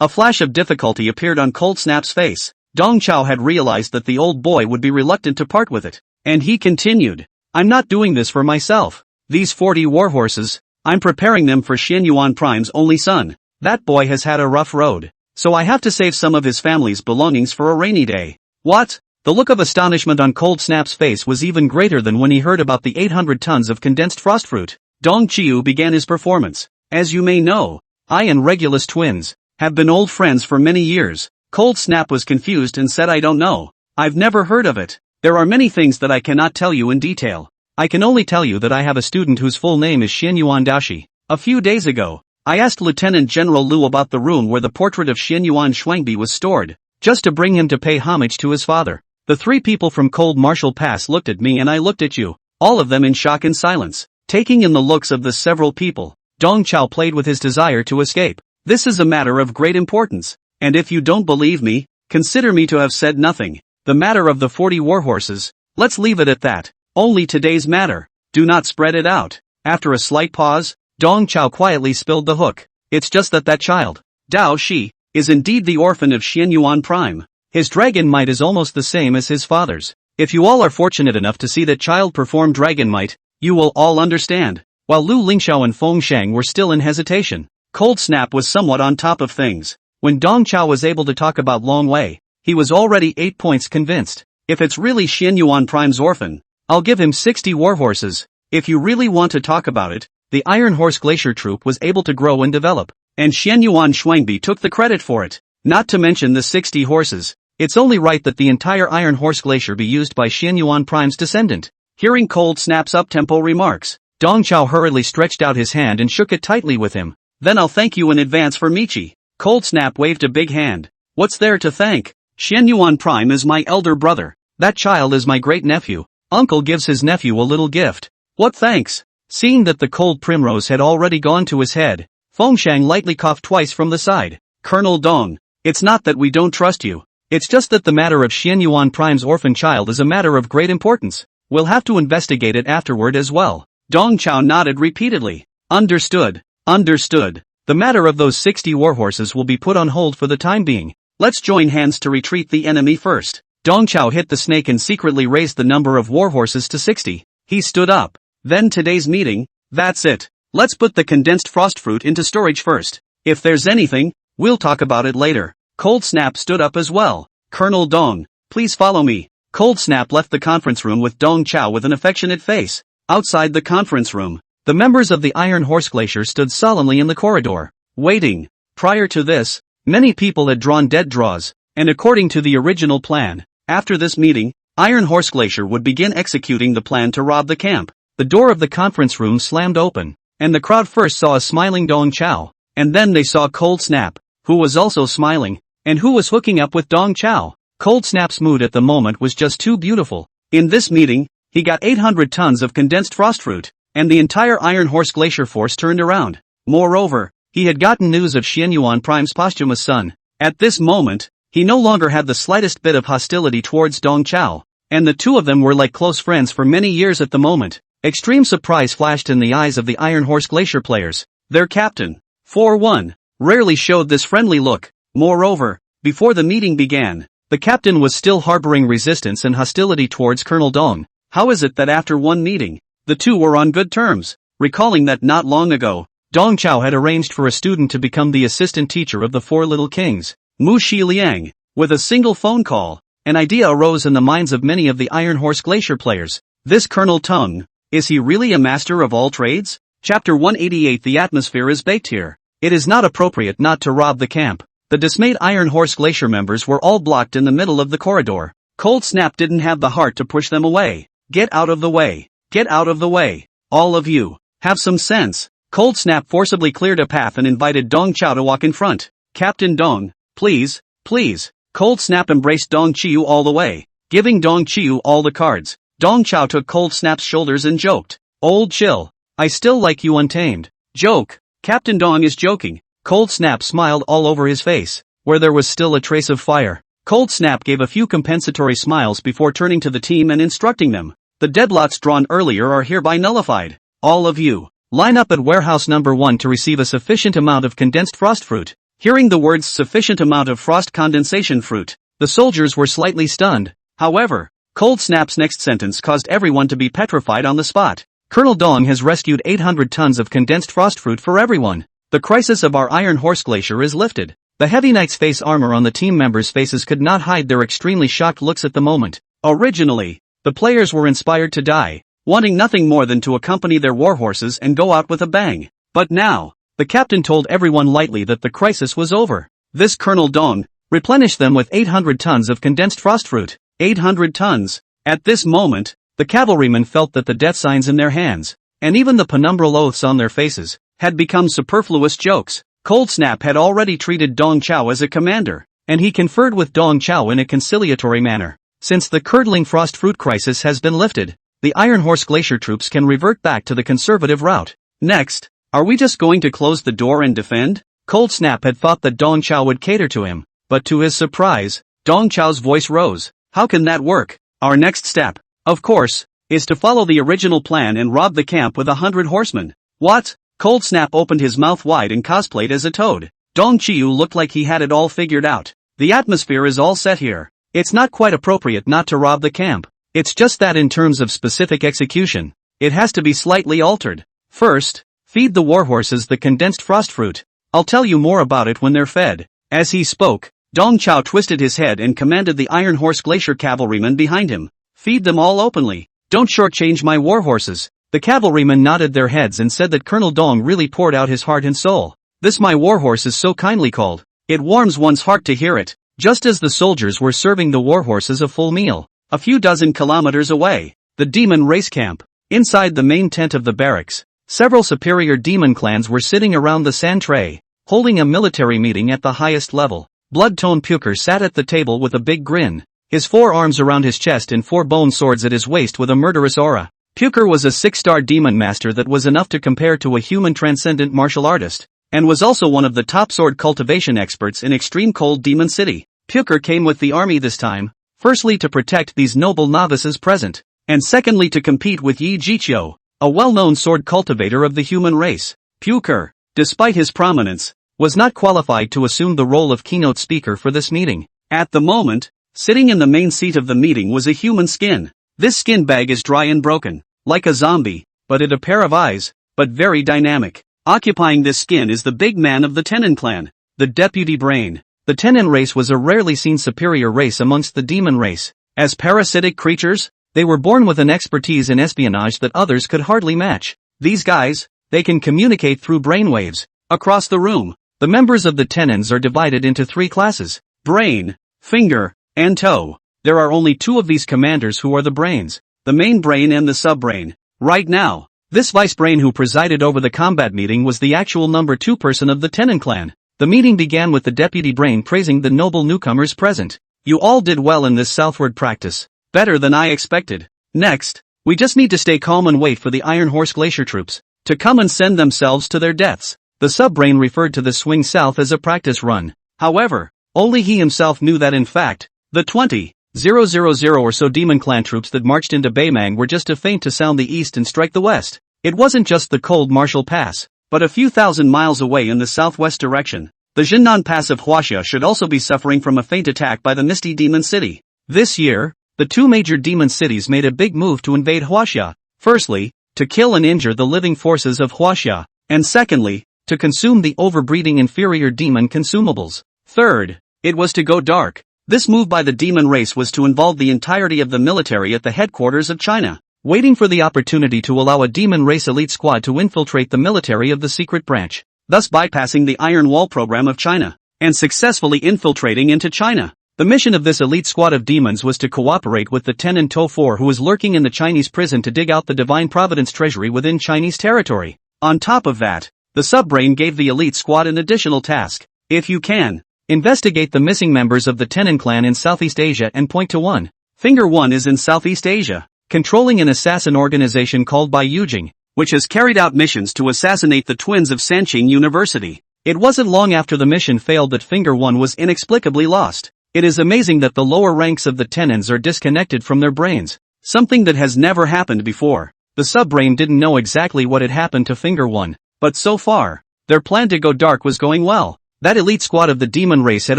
A flash of difficulty appeared on Cold Snap's face. Dong Chao had realized that the old boy would be reluctant to part with it, and he continued. I'm not doing this for myself. These 40 warhorses, I'm preparing them for Xian Yuan Prime's only son. That boy has had a rough road, so I have to save some of his family's belongings for a rainy day. What? The look of astonishment on Cold Snap's face was even greater than when he heard about the 800 tons of condensed frost fruit. Dong Qiu began his performance. As you may know, I and Regulus twins have been old friends for many years. Cold Snap was confused and said, I don't know. I've never heard of it. There are many things that I cannot tell you in detail. I can only tell you that I have a student whose full name is Xian Yuan Daoshi. A few days ago, I asked Lieutenant General Liu about the room where the portrait of Xian Yuan Shuangbi was stored, just to bring him to pay homage to his father. The three people from Cold Martial Pass looked at me and I looked at you, all of them in shock and silence. Taking in the looks of the several people, Dong Chao played with his desire to escape. This is a matter of great importance, and if you don't believe me, consider me to have said nothing. The matter of the 40 warhorses, let's leave it at that. Only today's matter. Do not spread it out. After a slight pause, Dong Chao quietly spilled the hook. It's just that child, Dao Shi, is indeed the orphan of Xian Yuan Prime. His dragon might is almost the same as his father's. If you all are fortunate enough to see that child perform dragon might, you will all understand. While Lu Lingxiao and Feng Shang were still in hesitation, Cold Snap was somewhat on top of things. When Dong Chao was able to talk about Long Wei, he was already 8 points convinced. If it's really Xian Yuan Prime's orphan, I'll give him 60 warhorses. If you really want to talk about it, the Iron Horse Glacier Troop was able to grow and develop, and Xianyuan Shuangbi took the credit for it. Not to mention the 60 horses. It's only right that the entire Iron Horse Glacier be used by Xianyuan Prime's descendant. Hearing Cold Snap's up-tempo remarks, Dong Chao hurriedly stretched out his hand and shook it tightly with him. Then I'll thank you in advance for Michi. Cold Snap waved a big hand. What's there to thank? Xianyuan Prime is my elder brother. That child is my great-nephew. Uncle gives his nephew a little gift. What thanks? Seeing that the cold primrose had already gone to his head, Fengshang lightly coughed twice from the side. Colonel Dong, it's not that we don't trust you. It's just that the matter of Xianyuan Prime's orphan child is a matter of great importance. We'll have to investigate it afterward as well. Dong Chao nodded repeatedly. Understood. Understood. The matter of those 60 warhorses will be put on hold for the time being. Let's join hands to retreat the enemy first. Dong Chao hit the snake and secretly raised the number of warhorses to 60. He stood up. Then today's meeting, that's it. Let's put the condensed frost fruit into storage first. If there's anything, we'll talk about it later. Cold Snap stood up as well. Colonel Dong, please follow me. Cold Snap left the conference room with Dong Chao with an affectionate face. Outside the conference room, the members of the Iron Horse Glacier stood solemnly in the corridor, waiting. Prior to this, many people had drawn dead draws, and according to the original plan, after this meeting, Iron Horse Glacier would begin executing the plan to rob the camp. The door of the conference room slammed open, and the crowd first saw a smiling Dong Chao, and then they saw Cold Snap, who was also smiling, and who was hooking up with Dong Chao. Cold Snap's mood at the moment was just too beautiful. In this meeting, he got 800 tons of condensed frost fruit, and the entire Iron Horse Glacier force turned around. Moreover, he had gotten news of Xianyuan Prime's posthumous son. At this moment, he no longer had the slightest bit of hostility towards Dong Chao, and the two of them were like close friends for many years at the moment. Extreme surprise flashed in the eyes of the Iron Horse Glacier players. Their captain, 4-1, rarely showed this friendly look. Moreover, before the meeting began, the captain was still harboring resistance and hostility towards Colonel Dong. How is it that after one meeting, the two were on good terms? Recalling that not long ago, Dong Chao had arranged for a student to become the assistant teacher of the Four Little Kings, Mu Shi Liang. With a single phone call, an idea arose in the minds of many of the Iron Horse Glacier players. This Colonel Tung, is he really a master of all trades? Chapter 188. The atmosphere is baked here. It is not appropriate not to rob the camp. The dismayed Iron Horse Glacier members were all blocked in the middle of the corridor. Cold Snap didn't have the heart to push them away. Get out of the way. Get out of the way. All of you. Have some sense. Cold Snap forcibly cleared a path and invited Dong Chao to walk in front. Captain Dong, please, please. Cold Snap embraced Dong Chiu all the way, giving Dong Chiu all the cards. Dong Chao took Cold Snap's shoulders and joked. Old chill. I still like you untamed. Joke. Captain Dong is joking. Cold Snap smiled all over his face, where there was still a trace of fire. Cold Snap gave a few compensatory smiles before turning to the team and instructing them. The deadlots drawn earlier are hereby nullified. All of you, line up at warehouse number 1 to receive a sufficient amount of condensed frost fruit. Hearing the words sufficient amount of frost condensation fruit, the soldiers were slightly stunned. However, Cold Snap's next sentence caused everyone to be petrified on the spot. Colonel Dong has rescued 800 tons of condensed frost fruit for everyone. The crisis of our Iron Horse Glacier is lifted. The Heavy Knight's face armor on the team members' faces could not hide their extremely shocked looks at the moment. Originally, the players were inspired to die, wanting nothing more than to accompany their warhorses and go out with a bang. But now, the captain told everyone lightly that the crisis was over. This Colonel Dong replenished them with 800 tons of condensed frost fruit. 800 tons. At this moment, the cavalrymen felt that the death signs in their hands, and even the penumbral oaths on their faces, had become superfluous jokes. Cold Snap had already treated Dong Chao as a commander, and he conferred with Dong Chao in a conciliatory manner. Since the curdling frost fruit crisis has been lifted, the Iron Horse Glacier troops can revert back to the conservative route. Next, are we just going to close the door and defend? Cold Snap had thought that Dong Chao would cater to him, but to his surprise, Dong Chao's voice rose. How can that work? Our next step, of course, is to follow the original plan and rob the camp with 100 horsemen. What? Cold Snap opened his mouth wide and cosplayed as a toad. Dong Chiu looked like he had it all figured out. The atmosphere is all set here. It's not quite appropriate not to rob the camp. It's just that in terms of specific execution, it has to be slightly altered. First, feed the warhorses the condensed frost fruit. I'll tell you more about it when they're fed. As he spoke, Dong Chao twisted his head and commanded the Iron Horse Glacier cavalrymen behind him. Feed them all openly. Don't shortchange my warhorses. The cavalrymen nodded their heads and said that Colonel Dong really poured out his heart and soul. This my warhorse is so kindly called. It warms one's heart to hear it. Just as the soldiers were serving the warhorses a full meal, a few dozen kilometers away, the demon race camp. Inside the main tent of the barracks, several superior demon clans were sitting around the sand tray, holding a military meeting at the highest level. Blood-Tone Puker sat at the table with a big grin, his 4 arms around his chest and 4 bone swords at his waist with a murderous aura. Puker was a 6-star demon master that was enough to compare to a human transcendent martial artist, and was also one of the top sword cultivation experts in Extreme Cold Demon City. Puker came with the army this time, firstly to protect these noble novices present, and secondly to compete with Yi Jiqiu, a well-known sword cultivator of the human race. Puker, despite his prominence, was not qualified to assume the role of keynote speaker for this meeting. At the moment, sitting in the main seat of the meeting was a human skin. This skin bag is dry and broken, like a zombie, but it a pair of eyes, but very dynamic. Occupying this skin is the big man of the Tenon clan, the deputy brain. The Tenon race was a rarely seen superior race amongst the demon race. As parasitic creatures, they were born with an expertise in espionage that others could hardly match. These guys, they can communicate through brainwaves. Across the room, the members of the Tenons are divided into 3 classes: brain, finger, and toe. There are only 2 of these commanders who are the brains, the main brain and the sub-brain. Right now, this vice brain who presided over the combat meeting was the actual number 2 person of the Tenon clan. The meeting began with the deputy brain praising the noble newcomers present. You all did well in this southward practice. Better than I expected. Next, we just need to stay calm and wait for the Iron Horse Glacier troops to come and send themselves to their deaths. The sub-brain referred to the swing south as a practice run. However, only he himself knew that in fact, the 20,000 or so demon clan troops that marched into Baimang were just a feint to sound the east and strike the west. It wasn't just the cold Marshall Pass, but a few thousand miles away in the southwest direction. The Jinnan Pass of Huaxia should also be suffering from a feint attack by the Misty Demon City. This year, the 2 major demon cities made a big move to invade Huaxia. Firstly, to kill and injure the living forces of Huaxia, and secondly, to consume the overbreeding inferior demon consumables. Third, it was to go dark. This move by the demon race was to involve the entirety of the military at the headquarters of China, waiting for the opportunity to allow a demon race elite squad to infiltrate the military of the secret branch, thus bypassing the Iron Wall program of China, and successfully infiltrating into China. The mission of this elite squad of demons was to cooperate with the Tenon To-4 who was lurking in the Chinese prison to dig out the Divine Providence treasury within Chinese territory. On top of that, the sub-brain gave the elite squad an additional task. If you can, investigate the missing members of the Tenon clan in Southeast Asia and point to one. Finger 1 is in Southeast Asia, controlling an assassin organization called Bai Yujing, which has carried out missions to assassinate the twins of Sanqing University. It wasn't long after the mission failed that Finger 1 was inexplicably lost. It is amazing that the lower ranks of the Tenons are disconnected from their brains, something that has never happened before. The sub-brain didn't know exactly what had happened to Finger 1, but so far, their plan to go dark was going well. That elite squad of the demon race had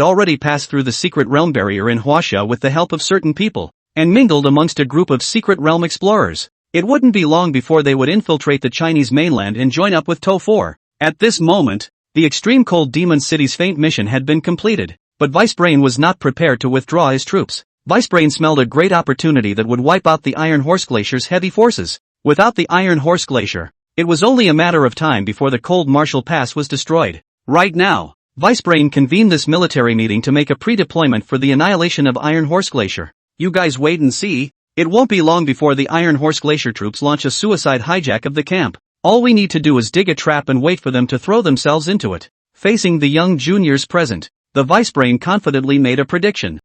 already passed through the secret realm barrier in Huaxia with the help of certain people, and mingled amongst a group of secret realm explorers. It wouldn't be long before they would infiltrate the Chinese mainland and join up with To-4. At this moment, the Extreme Cold Demon City's feint mission had been completed. But Vice Brain was not prepared to withdraw his troops. Vice Brain smelled a great opportunity that would wipe out the Iron Horse Glacier's heavy forces. Without the Iron Horse Glacier, it was only a matter of time before the cold Marshall Pass was destroyed. Right now, Vice Brain convened this military meeting to make a pre-deployment for the annihilation of Iron Horse Glacier. You guys wait and see. It won't be long before the Iron Horse Glacier troops launch a suicide hijack of the camp. All we need to do is dig a trap and wait for them to throw themselves into it. Facing the young juniors present, the Vice Brain confidently made a prediction.